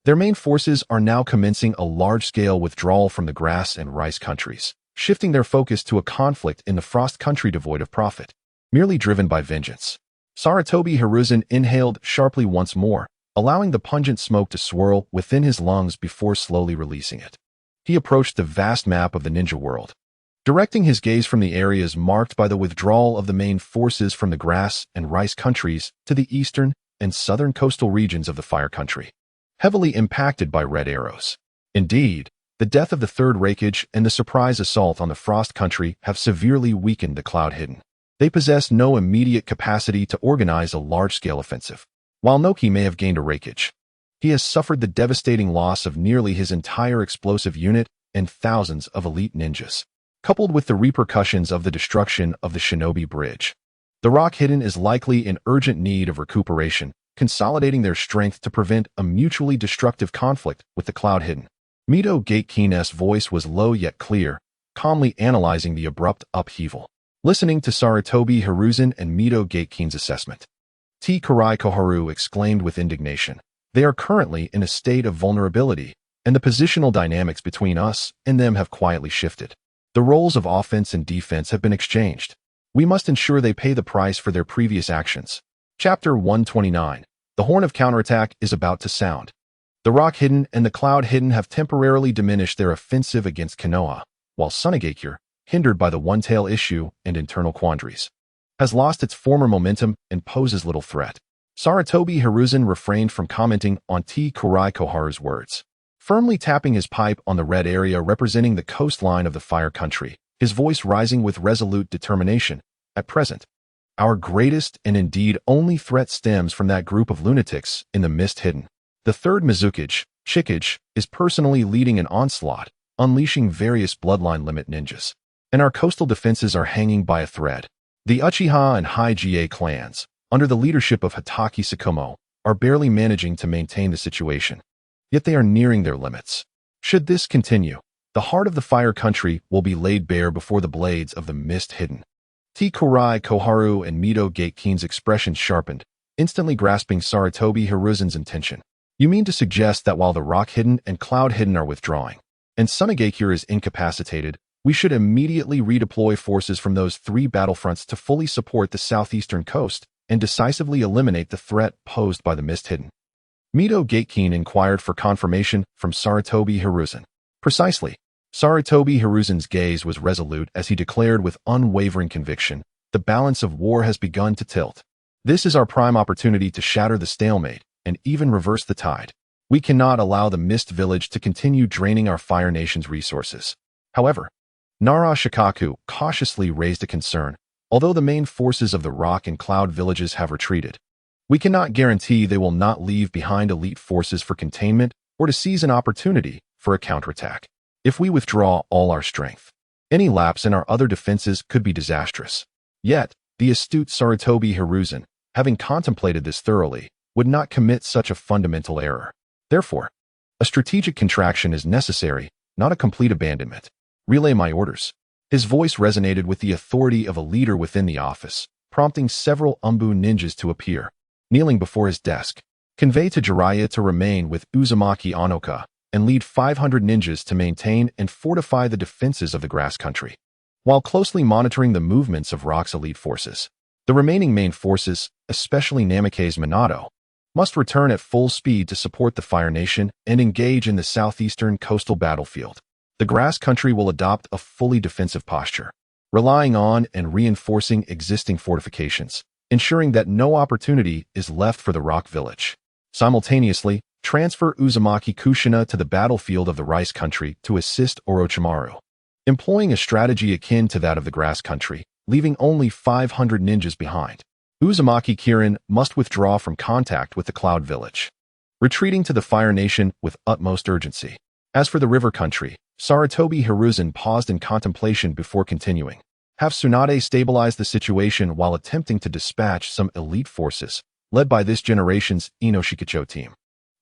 Their main forces are now commencing a large-scale withdrawal from the grass and rice countries, shifting their focus to a conflict in the Frost Country devoid of profit, merely driven by vengeance. Sarutobi Hiruzen inhaled sharply once more, allowing the pungent smoke to swirl within his lungs before slowly releasing it. He approached the vast map of the ninja world, directing his gaze from the areas marked by the withdrawal of the main forces from the grass and rice countries to the eastern and southern coastal regions of the Fire Country, heavily impacted by red arrows. Indeed, the death of the third Reikage and the surprise assault on the Frost Country have severely weakened the cloud-hidden. They possess no immediate capacity to organize a large-scale offensive. While Noki may have gained a Reikage, he has suffered the devastating loss of nearly his entire explosive unit and thousands of elite ninjas, coupled with the repercussions of the destruction of the Shinobi Bridge. The rock-hidden is likely in urgent need of recuperation, consolidating their strength to prevent a mutually destructive conflict with the cloud-hidden. Mito Gatekin's voice was low yet clear, calmly analyzing the abrupt upheaval. Listening to Sarutobi Hiruzen and Mito Gatekin's assessment, T. Karai Koharu exclaimed with indignation. They are currently in a state of vulnerability, and the positional dynamics between us and them have quietly shifted. The roles of offense and defense have been exchanged. We must ensure they pay the price for their previous actions. Chapter 129. The horn of counterattack is about to sound. The rock-hidden and the cloud-hidden have temporarily diminished their offensive against Konoha, while Sunagakure, hindered by the one-tail issue and internal quandaries, has lost its former momentum and poses little threat. Sarutobi Hiruzen refrained from commenting on T. Karai Koharu's words. Firmly tapping his pipe on the red area representing the coastline of the Fire Country, his voice rising with resolute determination, at present, Our greatest and indeed only threat stems from that group of lunatics in the mist hidden. The third Mizukage, Chikage, is personally leading an onslaught, unleashing various bloodline limit ninjas. And our coastal defenses are hanging by a thread. The Uchiha and Hige clans, under the leadership of Hatake Tsukumo, are barely managing to maintain the situation. Yet they are nearing their limits. Should this continue, the heart of the Fire Country will be laid bare before the blades of the mist hidden. T. Kurai, Koharu, and Mito Gatekin's expressions sharpened, instantly grasping Sarutobi Hiruzen's intention. You mean to suggest that while the Rock Hidden and Cloud Hidden are withdrawing, and Tsunegakure is incapacitated, we should immediately redeploy forces from those three battlefronts to fully support the southeastern coast and decisively eliminate the threat posed by the Mist Hidden? Mito Gatekin inquired for confirmation from Sarutobi Hiruzen. Precisely. Sarutobi Hiruzen's gaze was resolute as he declared with unwavering conviction, the balance of war has begun to tilt. This is our prime opportunity to shatter the stalemate and even reverse the tide. We cannot allow the Mist Village to continue draining our Fire Nation's resources. However, Nara Shikaku cautiously raised a concern. Although the main forces of the Rock and Cloud villages have retreated, we cannot guarantee they will not leave behind elite forces for containment or to seize an opportunity for a counterattack. If we withdraw all our strength, any lapse in our other defenses could be disastrous. Yet, the astute Sarutobi Hiruzen, having contemplated this thoroughly, would not commit such a fundamental error. Therefore, a strategic contraction is necessary, not a complete abandonment. Relay my orders. His voice resonated with the authority of a leader within the office, prompting several Umbu ninjas to appear. Kneeling before his desk, convey to Jiraiya to remain with Uzumaki Onoka and lead 500 ninjas to maintain and fortify the defenses of the Grass Country, while closely monitoring the movements of Rock's elite forces. The remaining main forces, especially Namikaze's Minato, must return at full speed to support the Fire Nation and engage in the southeastern coastal battlefield. The Grass Country will adopt a fully defensive posture, relying on and reinforcing existing fortifications, ensuring that no opportunity is left for the Rock Village. Simultaneously, transfer Uzumaki Kushina to the battlefield of the Rice Country to assist Orochimaru, employing a strategy akin to that of the Grass Country, leaving only 500 ninjas behind. Uzumaki Kirin must withdraw from contact with the Cloud Village, retreating to the Fire Nation with utmost urgency. As for the River Country, Sarutobi Hiruzen paused in contemplation before continuing. Have Tsunade stabilize the situation while attempting to dispatch some elite forces, led by this generation's Inoshikacho team.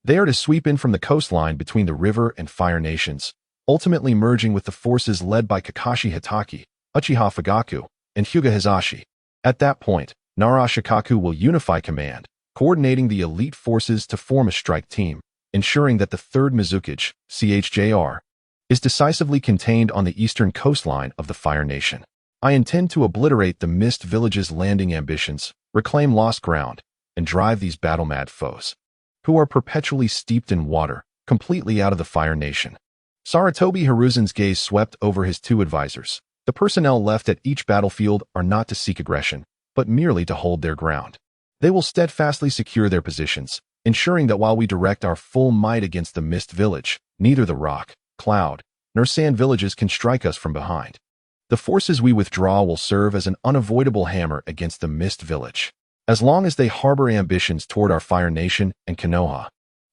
They are to sweep in from the coastline between the River and Fire Nations, ultimately merging with the forces led by Kakashi Hitaki, Uchiha Fugaku, and Hyuga Hizashi. At that point, Nara Shikaku will unify command, coordinating the elite forces to form a strike team, ensuring that the 3rd Mizukage, CHJR, is decisively contained on the eastern coastline of the Fire Nation. I intend to obliterate the Mist Village's landing ambitions, reclaim lost ground, and drive these battle-mad foes, who are perpetually steeped in water, completely out of the Fire Nation. Sarutobi Hiruzen's gaze swept over his two advisors. The personnel left at each battlefield are not to seek aggression, but merely to hold their ground. They will steadfastly secure their positions, ensuring that while we direct our full might against the Mist Village, neither the Rock, Cloud, nor Sand villages can strike us from behind. The forces we withdraw will serve as an unavoidable hammer against the Mist Village. As long as they harbor ambitions toward our Fire Nation and Konoha,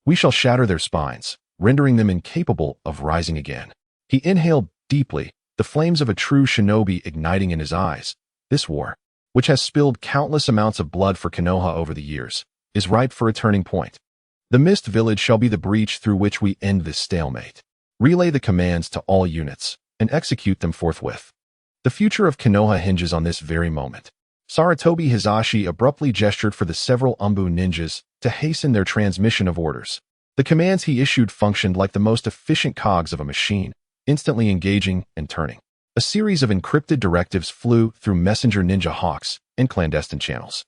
we shall shatter their spines, rendering them incapable of rising again. He inhaled deeply, the flames of a true shinobi igniting in his eyes. This war, which has spilled countless amounts of blood for Konoha over the years, is ripe for a turning point. The Mist Village shall be the breach through which we end this stalemate. Relay the commands to all units, and execute them forthwith. The future of Konoha hinges on this very moment. Sarutobi Hizashi abruptly gestured for the several Umbu ninjas to hasten their transmission of orders. The commands he issued functioned like the most efficient cogs of a machine, instantly engaging and turning. A series of encrypted directives flew through messenger ninja hawks and clandestine channels,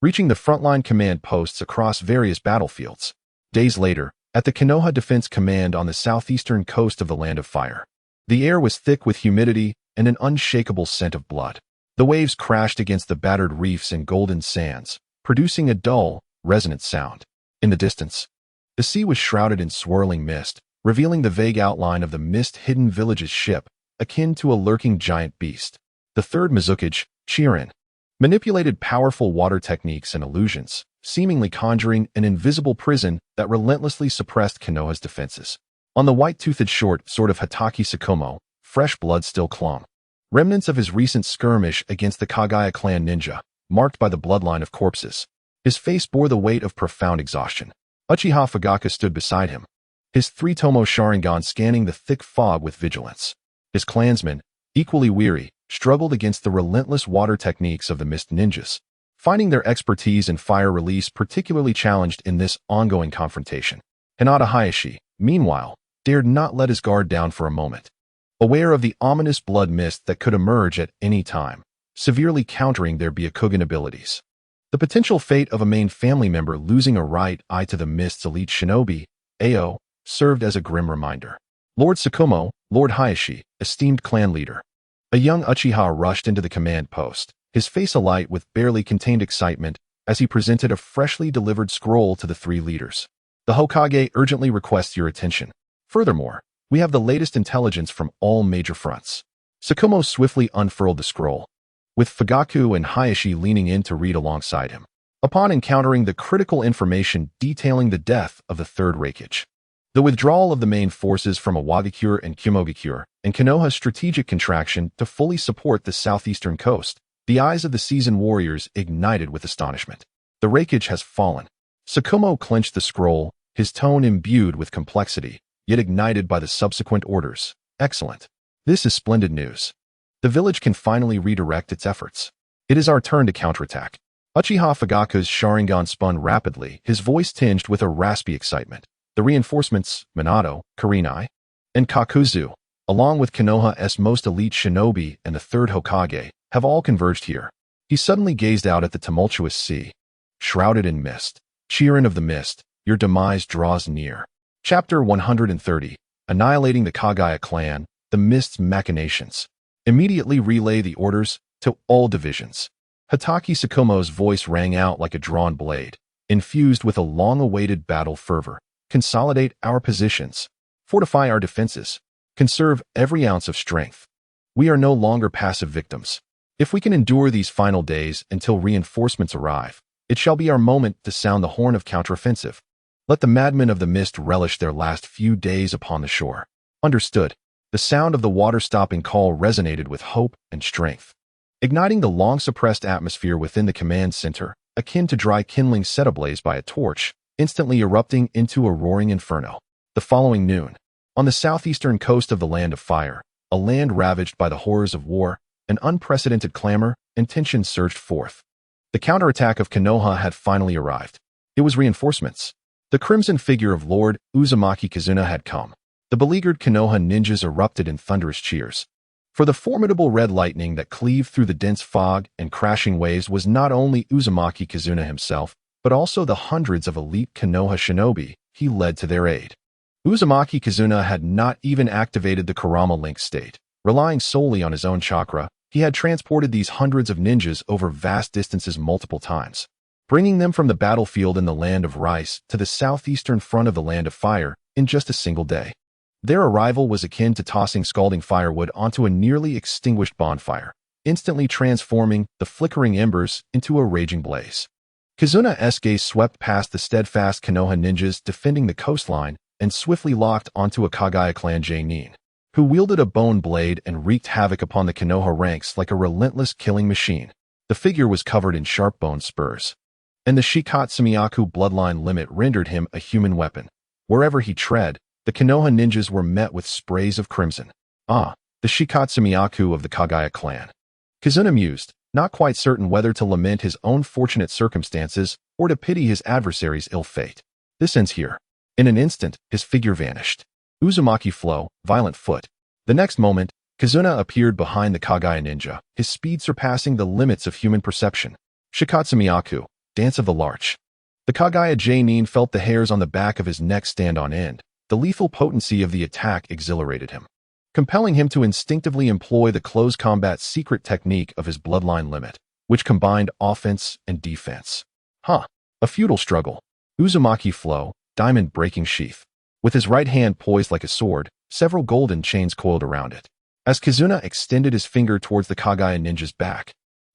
reaching the frontline command posts across various battlefields. Days later, at the Konoha Defense Command on the southeastern coast of the Land of Fire, the air was thick with humidity and an unshakable scent of blood. The waves crashed against the battered reefs and golden sands, producing a dull, resonant sound. In the distance, the sea was shrouded in swirling mist, revealing the vague outline of the mist-hidden village's ship, akin to a lurking giant beast. The 3rd Mizukage, Chirin, manipulated powerful water techniques and illusions, seemingly conjuring an invisible prison that relentlessly suppressed Konoha's defenses. On the white-toothed short sword of Hatake Tsukumo, fresh blood still clung. Remnants of his recent skirmish against the Kagaya clan ninja, marked by the bloodline of corpses. His face bore the weight of profound exhaustion. Uchiha Fugaku stood beside him, his three-tomo Sharingan scanning the thick fog with vigilance. His clansmen, equally weary, struggled against the relentless water techniques of the mist ninjas, finding their expertise in fire release particularly challenged in this ongoing confrontation. Hinata Hayashi, meanwhile, dared not let his guard down for a moment. Aware of the ominous blood mist that could emerge at any time, severely countering their Byakugan abilities. The potential fate of a main family member losing a right eye to the mist's elite shinobi, Ao, served as a grim reminder. Lord Tsukumo, Lord Hayashi, esteemed clan leader. A young Uchiha rushed into the command post, his face alight with barely contained excitement as he presented a freshly delivered scroll to the three leaders. The Hokage urgently requests your attention. Furthermore, we have the latest intelligence from all major fronts. Tsukumo swiftly unfurled the scroll, with Fugaku and Hayashi leaning in to read alongside him. Upon encountering the critical information detailing the death of the third Reikage, the withdrawal of the main forces from Iwagakure and Kumogakure, and Konoha's strategic contraction to fully support the southeastern coast, the eyes of the seasoned warriors ignited with astonishment. The Reikage has fallen. Tsukumo clenched the scroll, his tone imbued with complexity, yet ignited by the subsequent orders. Excellent. This is splendid news. The village can finally redirect its efforts. It is our turn to counterattack. Uchiha Fugaku's Sharingan spun rapidly, his voice tinged with a raspy excitement. The reinforcements, Minato, Kurenai, and Kakuzu, along with Konoha's most elite shinobi and the third Hokage, have all converged here. He suddenly gazed out at the tumultuous sea. Shrouded in mist, Chirin of the mist, your demise draws near. Chapter 130, Annihilating the Kagaya clan, the mist's machinations. Immediately relay the orders to all divisions. Hatake Tsukumo's voice rang out like a drawn blade, infused with a long-awaited battle fervor. Consolidate our positions. Fortify our defenses. Conserve every ounce of strength. We are no longer passive victims. If we can endure these final days until reinforcements arrive, it shall be our moment to sound the horn of counteroffensive. Let the madmen of the mist relish their last few days upon the shore. Understood. The sound of the water-stopping call resonated with hope and strength, igniting the long-suppressed atmosphere within the command center, akin to dry kindling set ablaze by a torch, instantly erupting into a roaring inferno. The following noon, on the southeastern coast of the Land of Fire, a land ravaged by the horrors of war, an unprecedented clamor and tension surged forth. The counterattack of Konoha had finally arrived. It was reinforcements. The crimson figure of Lord Uzumaki Kushina had come. The beleaguered Konoha ninjas erupted in thunderous cheers. For the formidable red lightning that cleaved through the dense fog and crashing waves was not only Uzumaki Kushina himself, but also the hundreds of elite Konoha shinobi he led to their aid. Uzumaki Kushina had not even activated the Kurama Link state. Relying solely on his own chakra, he had transported these hundreds of ninjas over vast distances multiple times, bringing them from the battlefield in the Land of Rice to the southeastern front of the Land of Fire in just a single day. Their arrival was akin to tossing scalding firewood onto a nearly extinguished bonfire, instantly transforming the flickering embers into a raging blaze. Kuzuna's gaze swept past the steadfast Konoha ninjas defending the coastline and swiftly locked onto a Kagaya clan Jainin, who wielded a bone blade and wreaked havoc upon the Konoha ranks like a relentless killing machine. The figure was covered in sharp bone spurs, and the Shikatsumiyaku bloodline limit rendered him a human weapon. Wherever he tread, the Konoha ninjas were met with sprays of crimson. Ah, the Shikatsumiyaku of the Kagaya clan. Kazuna mused, not quite certain whether to lament his own fortunate circumstances or to pity his adversary's ill fate. This ends here. In an instant, his figure vanished. Uzumaki flow, violent foot. The next moment, Kazuna appeared behind the Kagaya ninja, his speed surpassing the limits of human perception. Shikatsumiyaku, dance of the larch. The Kagaya Jainin felt the hairs on the back of his neck stand on end. The lethal potency of the attack exhilarated him, compelling him to instinctively employ the close combat secret technique of his bloodline limit, which combined offense and defense. A futile struggle. Uzumaki flow, diamond breaking sheath. With his right hand poised like a sword, several golden chains coiled around it. As Kazuna extended his finger towards the Kagaya ninja's back,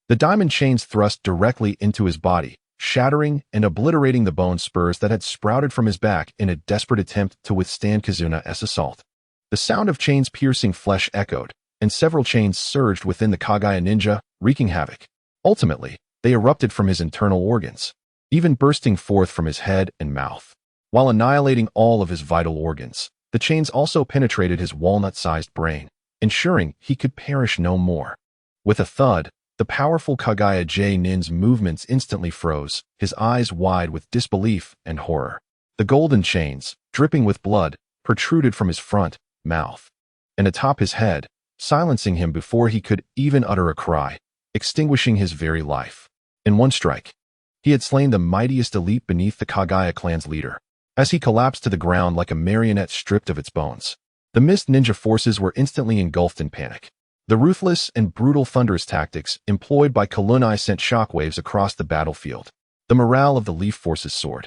The diamond chains thrust directly into his body, shattering and obliterating the bone spurs that had sprouted from his back in a desperate attempt to withstand Kazuna's assault. The sound of chains piercing flesh echoed, and several chains surged within the Kagaya ninja, wreaking havoc. Ultimately, they erupted from his internal organs, even bursting forth from his head and mouth. While annihilating all of his vital organs, the chains also penetrated his walnut-sized brain, ensuring he could perish no more. With a thud, the powerful Kagaya Nin's movements instantly froze, his eyes wide with disbelief and horror. The golden chains, dripping with blood, protruded from his front, mouth, and atop his head, silencing him before he could even utter a cry, extinguishing his very life. In one strike, he had slain the mightiest elite beneath the Kagaya clan's leader. As he collapsed to the ground like a marionette stripped of its bones, the Mist Ninja forces were instantly engulfed in panic. The ruthless and brutal thunderous tactics employed by Kunai sent shockwaves across the battlefield. The morale of the Leaf forces soared,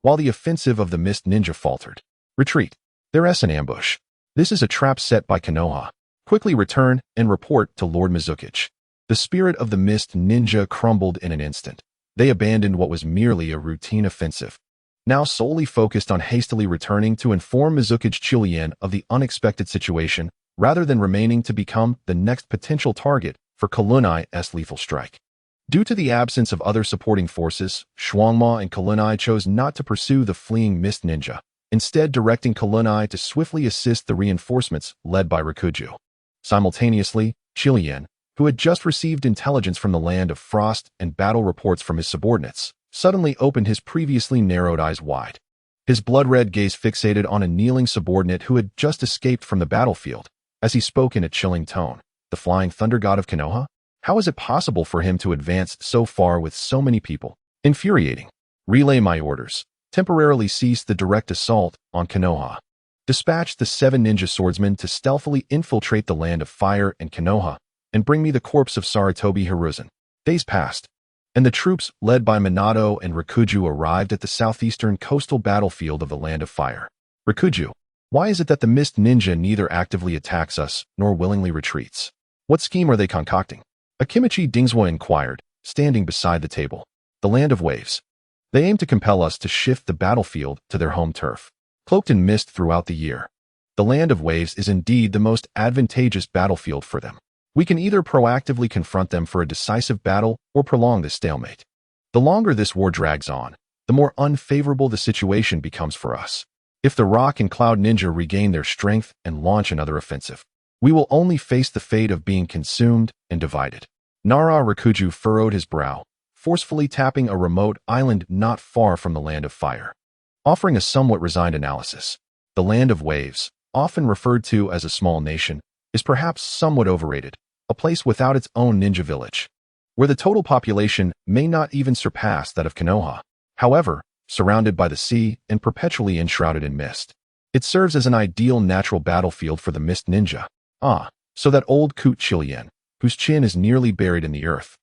while the offensive of the Mist Ninja faltered. Retreat. There's an ambush. This is a trap set by Konoha. Quickly return and report to Lord Mizukichi. The spirit of the Mist Ninja crumbled in an instant. They abandoned what was merely a routine offensive, now solely focused on hastily returning to inform Mizukichi Chilien of the unexpected situation, rather than remaining to become the next potential target for Kunai's lethal strike. Due to the absence of other supporting forces, Shuangma and Kunai chose not to pursue the fleeing Mist Ninja, instead directing Kunai to swiftly assist the reinforcements led by Rikuju. Simultaneously, Chilien, who had just received intelligence from the Land of Frost and battle reports from his subordinates, suddenly opened his previously narrowed eyes wide. His blood-red gaze fixated on a kneeling subordinate who had just escaped from the battlefield. As he spoke in a chilling tone, the flying thunder god of Konoha? How is it possible for him to advance so far with so many people? Infuriating. Relay my orders. Temporarily cease the direct assault on Konoha. Dispatch the 7 ninja swordsmen to stealthily infiltrate the Land of Fire and Konoha, and bring me the corpse of Sarutobi Hiruzen. Days passed, and the troops led by Minato and Rikuju arrived at the southeastern coastal battlefield of the Land of Fire. Rikuju, why is it that the Mist Ninja neither actively attacks us nor willingly retreats? What scheme are they concocting? Akimichi Dingzwa inquired, standing beside the table. The Land of Waves. They aim to compel us to shift the battlefield to their home turf, cloaked in mist throughout the year. The Land of Waves is indeed the most advantageous battlefield for them. We can either proactively confront them for a decisive battle or prolong this stalemate. The longer this war drags on, the more unfavorable the situation becomes for us. If the Rock and Cloud Ninja regain their strength and launch another offensive, we will only face the fate of being consumed and divided. Nara Rikuju furrowed his brow, forcefully tapping a remote island not far from the Land of Fire. Offering a somewhat resigned analysis, the Land of Waves, often referred to as a small nation, is perhaps somewhat overrated, a place without its own ninja village, where the total population may not even surpass that of Konoha. However, surrounded by the sea and perpetually enshrouded in mist, it serves as an ideal natural battlefield for the Mist Ninja. So that old coot Chilien, whose chin is nearly buried in the earth,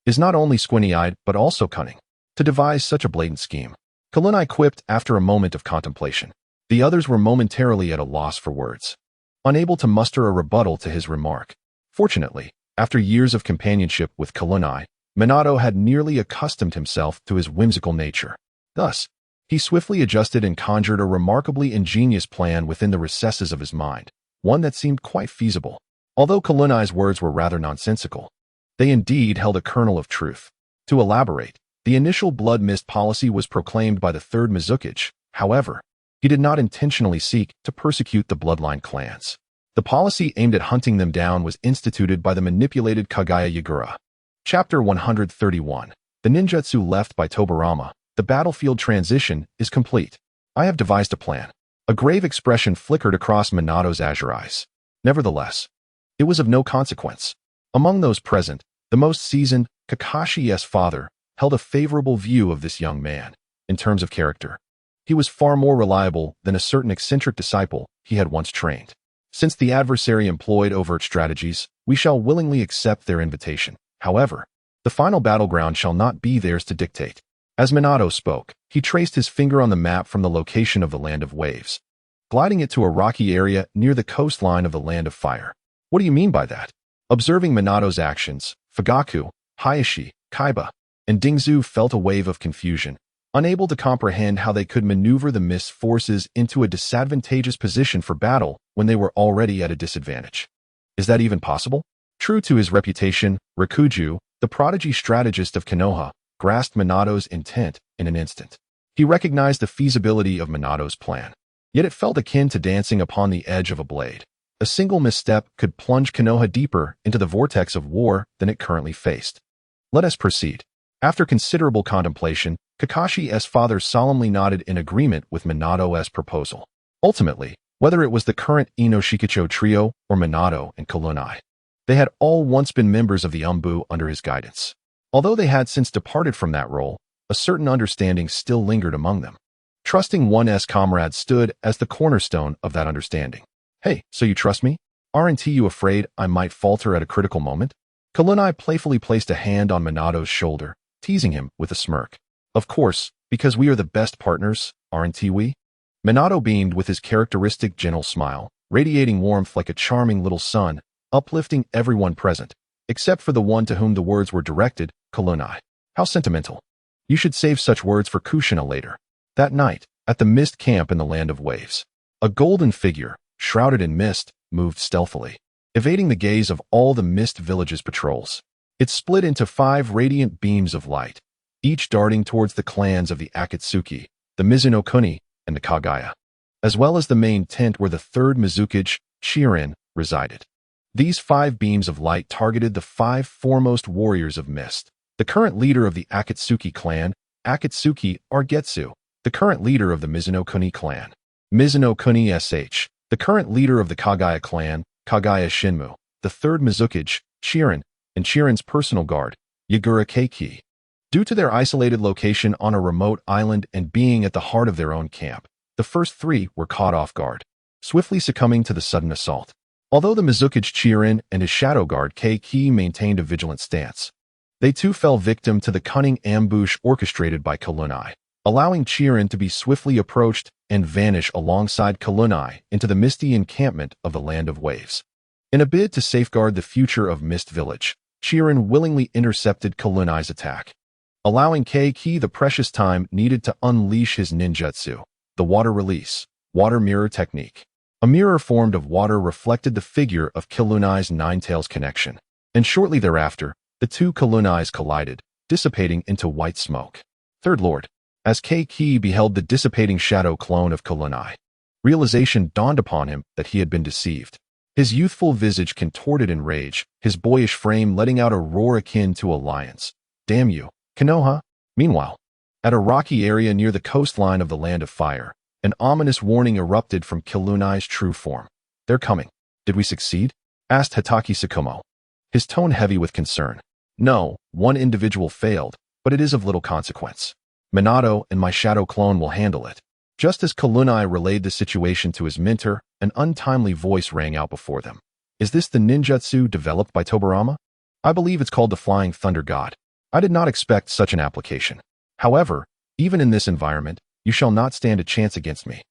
is not only squinty-eyed but also cunning. To devise such a blatant scheme, Kunai quipped after a moment of contemplation. The others were momentarily at a loss for words, unable to muster a rebuttal to his remark. Fortunately, after years of companionship with Kunai, Minato had nearly accustomed himself to his whimsical nature. Thus, he swiftly adjusted and conjured a remarkably ingenious plan within the recesses of his mind, one that seemed quite feasible. Although Kunai's words were rather nonsensical, they indeed held a kernel of truth. To elaborate, the initial blood mist policy was proclaimed by the third Mizukichi. However, he did not intentionally seek to persecute the bloodline clans. The policy aimed at hunting them down was instituted by the manipulated Kagaya Yagura. Chapter 131. The ninjutsu left by Tobarama. The battlefield transition is complete. I have devised a plan. A grave expression flickered across Minato's azure eyes. Nevertheless, it was of no consequence. Among those present, the most seasoned, Kakashi's father, held a favorable view of this young man. In terms of character, he was far more reliable than a certain eccentric disciple he had once trained. Since the adversary employed overt strategies, we shall willingly accept their invitation. However, the final battleground shall not be theirs to dictate. As Minato spoke, he traced his finger on the map from the location of the Land of Waves, gliding it to a rocky area near the coastline of the Land of Fire. What do you mean by that? Observing Minato's actions, Fugaku, Hayashi, Kaiba, and Dingzu felt a wave of confusion, unable to comprehend how they could maneuver the mist forces into a disadvantageous position for battle when they were already at a disadvantage. Is that even possible? True to his reputation, Rikuju, the prodigy strategist of Konoha, grasped Minato's intent in an instant. He recognized the feasibility of Minato's plan, yet it felt akin to dancing upon the edge of a blade. A single misstep could plunge Konoha deeper into the vortex of war than it currently faced. Let us proceed. After considerable contemplation, Kakashi's father solemnly nodded in agreement with Minato's proposal. Ultimately, whether it was the current Ino-Shikicho trio or Minato and Kurenai, they had all once been members of the Umbu under his guidance. Although they had since departed from that role, a certain understanding still lingered among them. Trusting one's comrade stood as the cornerstone of that understanding. Hey, so you trust me? Aren't you afraid I might falter at a critical moment? Kurenai playfully placed a hand on Minato's shoulder, teasing him with a smirk. Of course, because we are the best partners, aren't we? Minato beamed with his characteristic gentle smile, radiating warmth like a charming little sun, uplifting everyone present, except for the one to whom the words were directed, Kurenai. How sentimental. You should save such words for Kushina later. That night, at the mist camp in the land of waves, a golden figure, shrouded in mist, moved stealthily, evading the gaze of all the mist village's patrols. It split into 5 radiant beams of light, each darting towards the clans of the Akatsuki, the Mizunokuni, and the Kagaya, as well as the main tent where the 3rd Mizukage, Chirin, resided. These 5 beams of light targeted the 5 foremost warriors of mist. The current leader of the Akatsuki clan, Akatsuki Argetsu, the current leader of the Mizunokuni clan, Mizunokuni SH, the current leader of the Kagaya clan, Kagaya Shinmu, the 3rd Mizukage, Chirin, and Chirin's personal guard, Yagura Keiki. Due to their isolated location on a remote island and being at the heart of their own camp, the first 3 were caught off guard, swiftly succumbing to the sudden assault. Although the Mizukage Chirin and his shadow guard Keiki maintained a vigilant stance, they too fell victim to the cunning ambush orchestrated by Kurenai, allowing Chirin to be swiftly approached and vanish alongside Kurenai into the misty encampment of the Land of Waves. In a bid to safeguard the future of Mist Village, Chirin willingly intercepted Kurenai's attack, allowing Keiki the precious time needed to unleash his ninjutsu, the water release, water mirror technique. A mirror formed of water reflected the figure of Kurenai's Ninetales connection, and shortly thereafter, the 2 Kurenais collided, dissipating into white smoke. Third Lord. As Keiki beheld the dissipating shadow clone of Kurenai, realization dawned upon him that he had been deceived. His youthful visage contorted in rage, his boyish frame letting out a roar akin to a lion's. Damn you, Konoha! Meanwhile, at a rocky area near the coastline of the Land of Fire, an ominous warning erupted from Kurenai's true form. They're coming. Did we succeed? Asked Hatake Tsukumo, his tone heavy with concern. No, one individual failed, but it is of little consequence. Minato and my shadow clone will handle it. Just as Kurenai relayed the situation to his mentor, an untimely voice rang out before them. Is this the ninjutsu developed by Tobirama? I believe it's called the Flying Thunder God. I did not expect such an application. However, even in this environment, you shall not stand a chance against me.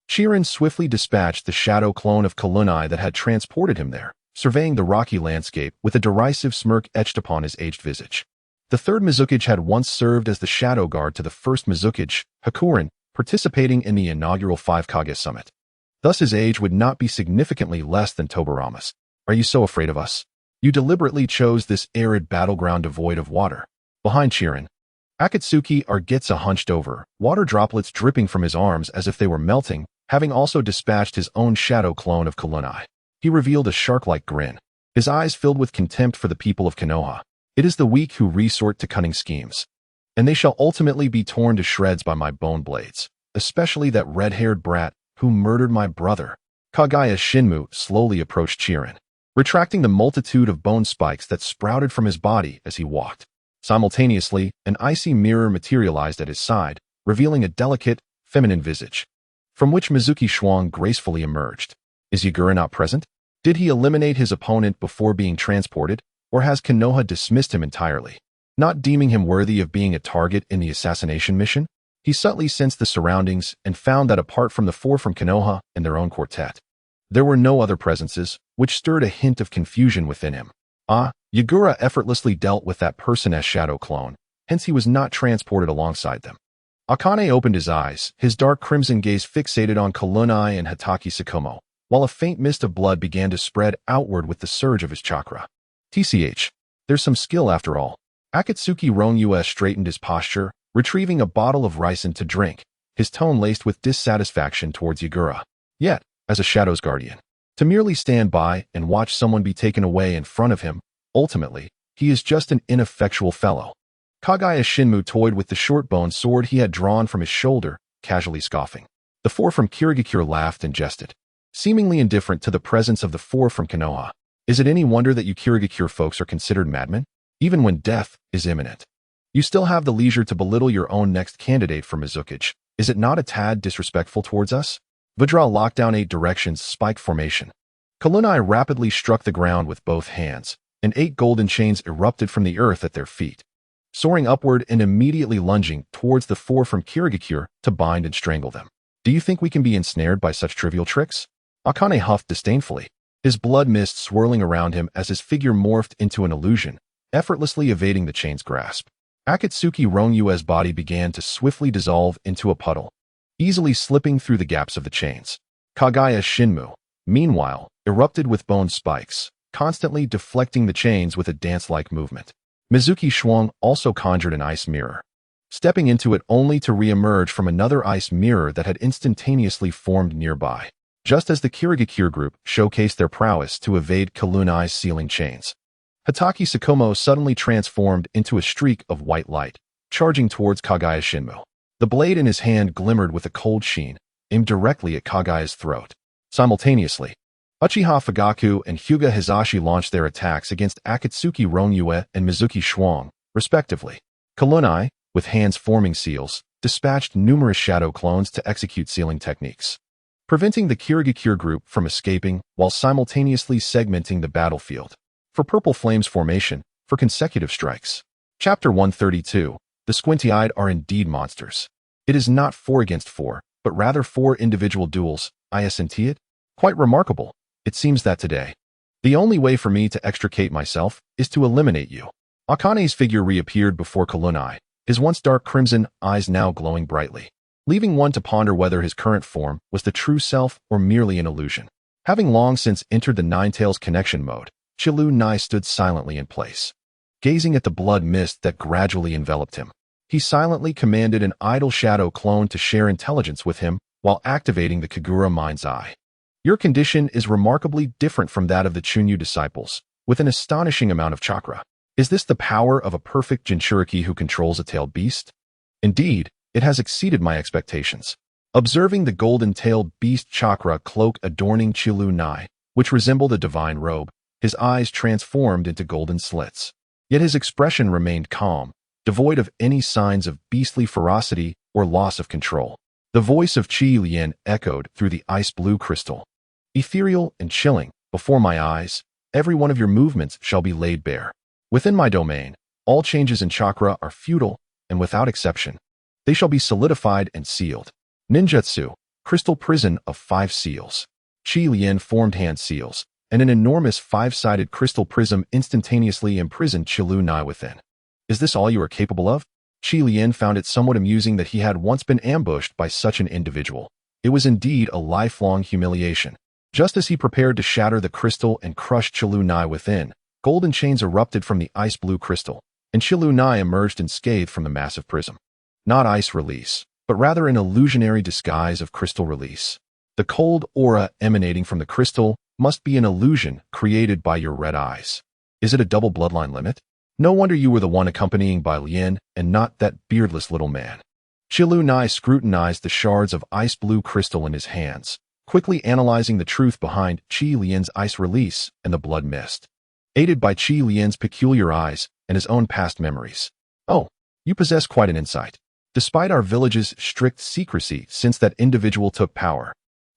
Chirin swiftly dispatched the shadow clone of Kurenai that had transported him there, surveying the rocky landscape with a derisive smirk etched upon his aged visage. The 3rd Mizukage had once served as the shadow guard to the 1st Mizukage, Hakuren, participating in the inaugural 5 Kage summit. Thus his age would not be significantly less than Tobirama's. Are you so afraid of us? You deliberately chose this arid battleground devoid of water. Behind Chirin, Akatsuki Argetsu hunched over, water droplets dripping from his arms as if they were melting, having also dispatched his own shadow clone of Kurenai. He revealed a shark-like grin, his eyes filled with contempt for the people of Konoha. It is the weak who resort to cunning schemes, and they shall ultimately be torn to shreds by my bone blades, especially that red-haired brat who murdered my brother. Kagaya Shinmu slowly approached Chirin, retracting the multitude of bone spikes that sprouted from his body as he walked. Simultaneously, an icy mirror materialized at his side, revealing a delicate, feminine visage, from which Mizuki Schwang gracefully emerged. Is Yagura not present? Did he eliminate his opponent before being transported, or has Konoha dismissed him entirely, not deeming him worthy of being a target in the assassination mission? He subtly sensed the surroundings and found that apart from the 4 from Konoha and their own quartet, there were no other presences, which stirred a hint of confusion within him. Ah, Yagura effortlessly dealt with that person as shadow clone, hence he was not transported alongside them. Akane opened his eyes, his dark crimson gaze fixated on Kalunai and Hataki Tsukumo, while a faint mist of blood began to spread outward with the surge of his chakra. TCH. There's some skill after all. Akatsuki Ron-US straightened his posture, retrieving a bottle of ricin to drink, his tone laced with dissatisfaction towards Yagura. Yet, as a Shadow's guardian, to merely stand by and watch someone be taken away in front of him, ultimately, he is just an ineffectual fellow. Kagaya Shinmu toyed with the short-boned sword he had drawn from his shoulder, casually scoffing. The four from Kirigakure laughed and jested, seemingly indifferent to the presence of the four from Konoha. Is it any wonder that you Kirigakure folks are considered madmen? Even when death is imminent, you still have the leisure to belittle your own next candidate for Mizukage. Is it not a tad disrespectful towards us? Vidra locked down 8 directions spike formation. Kalunai rapidly struck the ground with both hands, and 8 golden chains erupted from the earth at their feet, soaring upward and immediately lunging towards the four from Kirigakure to bind and strangle them. Do you think we can be ensnared by such trivial tricks? Akane huffed disdainfully, his blood mist swirling around him as his figure morphed into an illusion, effortlessly evading the chain's grasp. Akatsuki Ron-U's body began to swiftly dissolve into a puddle, easily slipping through the gaps of the chains. Kagaya Shinmu, meanwhile, erupted with bone spikes, constantly deflecting the chains with a dance-like movement. Mizuki Shuang also conjured an ice mirror, stepping into it only to re-emerge from another ice mirror that had instantaneously formed nearby, just as the Kirigakure group showcased their prowess to evade Kalunai's sealing chains. Hataki Tsukumo suddenly transformed into a streak of white light, charging towards Kagaya Shinmu. The blade in his hand glimmered with a cold sheen, aimed directly at Kagaya's throat. Simultaneously, Uchiha Fugaku and Hyuga Hizashi launched their attacks against Akatsuki Ron-Ue and Mizuki Shuang, respectively. Kalunai, with hands forming seals, dispatched numerous shadow clones to execute sealing techniques, preventing the Kirigakure group from escaping while simultaneously segmenting the battlefield for purple flames formation for consecutive strikes. Chapter 132. The squinty-eyed are indeed monsters. It is not 4 against 4, but rather 4 individual duels. Isn't it? Quite remarkable. It seems that today, the only way for me to extricate myself is to eliminate you. Akane's figure reappeared before Kalunai, his once dark crimson eyes now glowing brightly, leaving one to ponder whether his current form was the true self or merely an illusion. Having long since entered the Ninetales connection mode, Chilu Nai stood silently in place, gazing at the blood mist that gradually enveloped him. He silently commanded an idle shadow clone to share intelligence with him while activating the Kagura Mind's Eye. Your condition is remarkably different from that of the Chunyu disciples, with an astonishing amount of chakra. Is this the power of a perfect Jinchūriki who controls a tailed beast? Indeed, it has exceeded my expectations. Observing the golden-tailed beast chakra cloak adorning Chilu Nai, which resembled a divine robe, his eyes transformed into golden slits. Yet his expression remained calm, devoid of any signs of beastly ferocity or loss of control. The voice of Qi Lian echoed through the ice-blue crystal. Ethereal and chilling, before my eyes, every one of your movements shall be laid bare. Within my domain, all changes in chakra are futile, and without exception, they shall be solidified and sealed. Ninjutsu, crystal prison of 5 seals. Qi Lian formed hand seals, and an enormous 5-sided crystal prism instantaneously imprisoned Chilu Nai within. Is this all you are capable of? Qi Lian found it somewhat amusing that he had once been ambushed by such an individual. It was indeed a lifelong humiliation. Just as he prepared to shatter the crystal and crush Chilu Nai within, golden chains erupted from the ice-blue crystal, and Chilu Nai emerged unscathed from the massive prism. Not ice release, but rather an illusionary disguise of crystal release. The cold aura emanating from the crystal must be an illusion created by your red eyes. Is it a double bloodline limit? No wonder you were the one accompanying Bai Lian and not that beardless little man. Chilu Nai scrutinized the shards of ice-blue crystal in his hands, quickly analyzing the truth behind Qi Lian's ice release and the blood mist, aided by Qi Lian's peculiar eyes and his own past memories. Oh, you possess quite an insight. Despite our village's strict secrecy since that individual took power,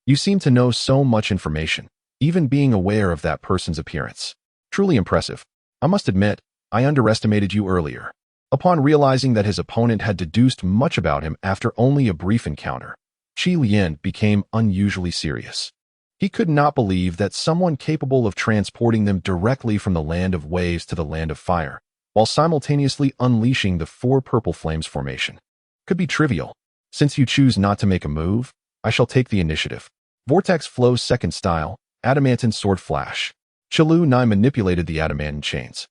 you seem to know so much information, even being aware of that person's appearance. Truly impressive. I must admit, I underestimated you earlier. Upon realizing that his opponent had deduced much about him after only a brief encounter, Qi Lian became unusually serious. He could not believe that someone capable of transporting them directly from the land of waves to the land of fire, while simultaneously unleashing the four purple flames formation, could be trivial. Since you choose not to make a move, I shall take the initiative. Vortex Flow's second style, Adamantine Sword Flash. Qilu Nai manipulated the adamantine chains,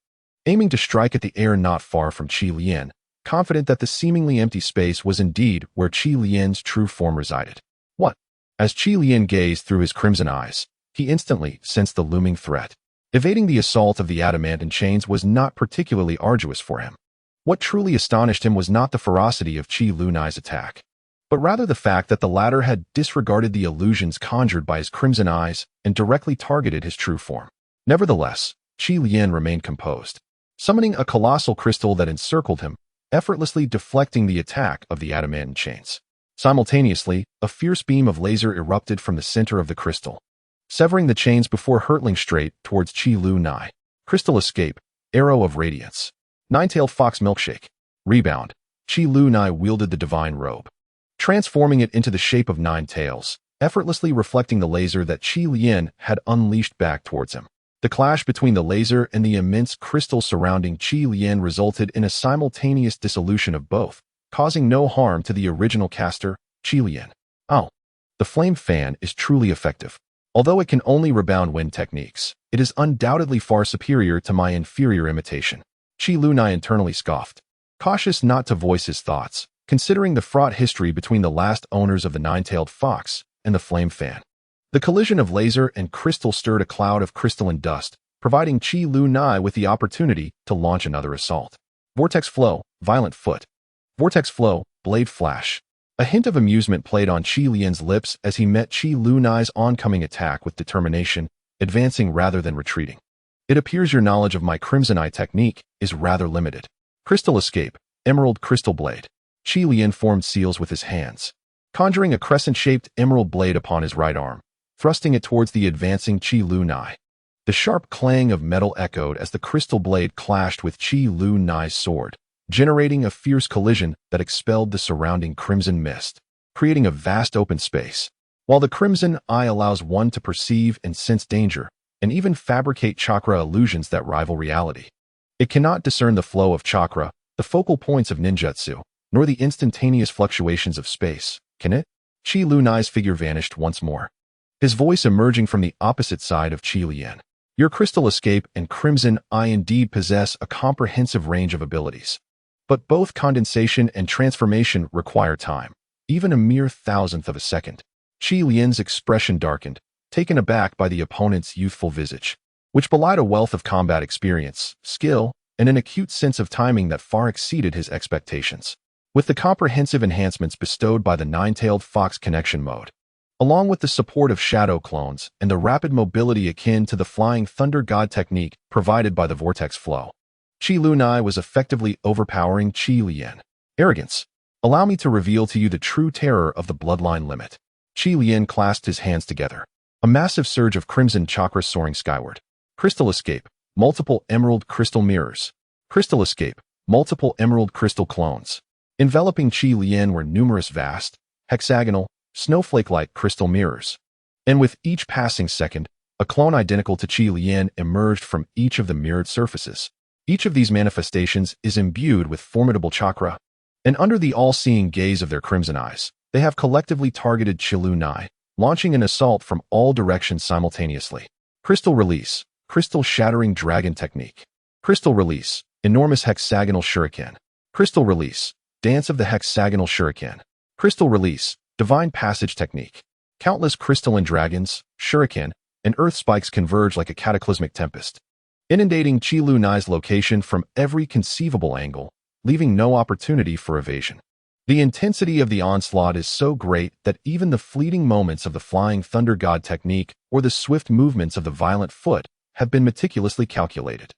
aiming to strike at the air not far from Qi Lian, confident that the seemingly empty space was indeed where Qi Lian's true form resided. What? As Qi Lian gazed through his crimson eyes, he instantly sensed the looming threat. Evading the assault of the adamantine chains was not particularly arduous for him. What truly astonished him was not the ferocity of Qi Lunai's attack, but rather the fact that the latter had disregarded the illusions conjured by his crimson eyes and directly targeted his true form. Nevertheless, Qi Lian remained composed, summoning a colossal crystal that encircled him, effortlessly deflecting the attack of the adamantine chains. Simultaneously, a fierce beam of laser erupted from the center of the crystal, severing the chains before hurtling straight towards Qi Lunai. Crystal escape, arrow of radiance. Nine-tailed fox milkshake. Rebound. Qi Lunai wielded the divine robe, transforming it into the shape of 9 tails, effortlessly reflecting the laser that Qi Lian had unleashed back towards him. The clash between the laser and the immense crystal surrounding Qi Lian resulted in a simultaneous dissolution of both, causing no harm to the original caster, Qi Lian. Oh, the flame fan is truly effective. Although it can only rebound wind techniques, it is undoubtedly far superior to my inferior imitation. Qi Lunai internally scoffed, cautious not to voice his thoughts, considering the fraught history between the last owners of the nine-tailed fox and the flame fan. The collision of laser and crystal stirred a cloud of crystalline dust, providing Qi Lunai with the opportunity to launch another assault. Vortex Flow, Violent Foot. Vortex Flow, Blade Flash. A hint of amusement played on Qi Lian's lips as he met Qi Lunai's oncoming attack with determination, advancing rather than retreating. It appears your knowledge of my Crimson Eye technique is rather limited. Crystal Escape, Emerald Crystal Blade. Qi Lian formed seals with his hands, conjuring a crescent-shaped emerald blade upon his right arm, thrusting it towards the advancing Qi Lunai. The sharp clang of metal echoed as the crystal blade clashed with Qi Lunai's sword, generating a fierce collision that expelled the surrounding crimson mist, creating a vast open space. While the Crimson Eye allows one to perceive and sense danger, and even fabricate chakra illusions that rival reality, it cannot discern the flow of chakra, the focal points of ninjutsu, nor the instantaneous fluctuations of space, can it? Qi Lunai's figure vanished once more, his voice emerging from the opposite side of Qi Lian. Your Crystal Escape and Crimson Eye indeed possess a comprehensive range of abilities, but both condensation and transformation require time, even a mere thousandth of a second. Qi Lian's expression darkened, taken aback by the opponent's youthful visage, which belied a wealth of combat experience, skill, and an acute sense of timing that far exceeded his expectations. With the comprehensive enhancements bestowed by the nine-tailed fox connection mode, along with the support of shadow clones and the rapid mobility akin to the flying thunder god technique provided by the vortex flow, Qi Lunai was effectively overpowering Qi Lian. Arrogance. Allow me to reveal to you the true terror of the bloodline limit. Qi Lian clasped his hands together, a massive surge of crimson chakra soaring skyward. Crystal Escape. Multiple emerald crystal mirrors. Crystal Escape. Multiple emerald crystal clones. Enveloping Qi Lian were numerous vast, hexagonal, snowflake-like crystal mirrors. And with each passing second, a clone identical to Qi Lian emerged from each of the mirrored surfaces. Each of these manifestations is imbued with formidable chakra, and under the all-seeing gaze of their crimson eyes, they have collectively targeted Qi Lunai, launching an assault from all directions simultaneously. Crystal Release. Crystal Shattering Dragon Technique. Crystal Release. Enormous Hexagonal Shuriken. Crystal Release. Dance of the Hexagonal Shuriken. Crystal Release. Divine Passage Technique. Countless crystalline dragons, shuriken, and earth spikes converge like a cataclysmic tempest, inundating Qi Lunai's location from every conceivable angle, leaving no opportunity for evasion. The intensity of the onslaught is so great that even the fleeting moments of the flying thunder god technique or the swift movements of the violent foot have been meticulously calculated.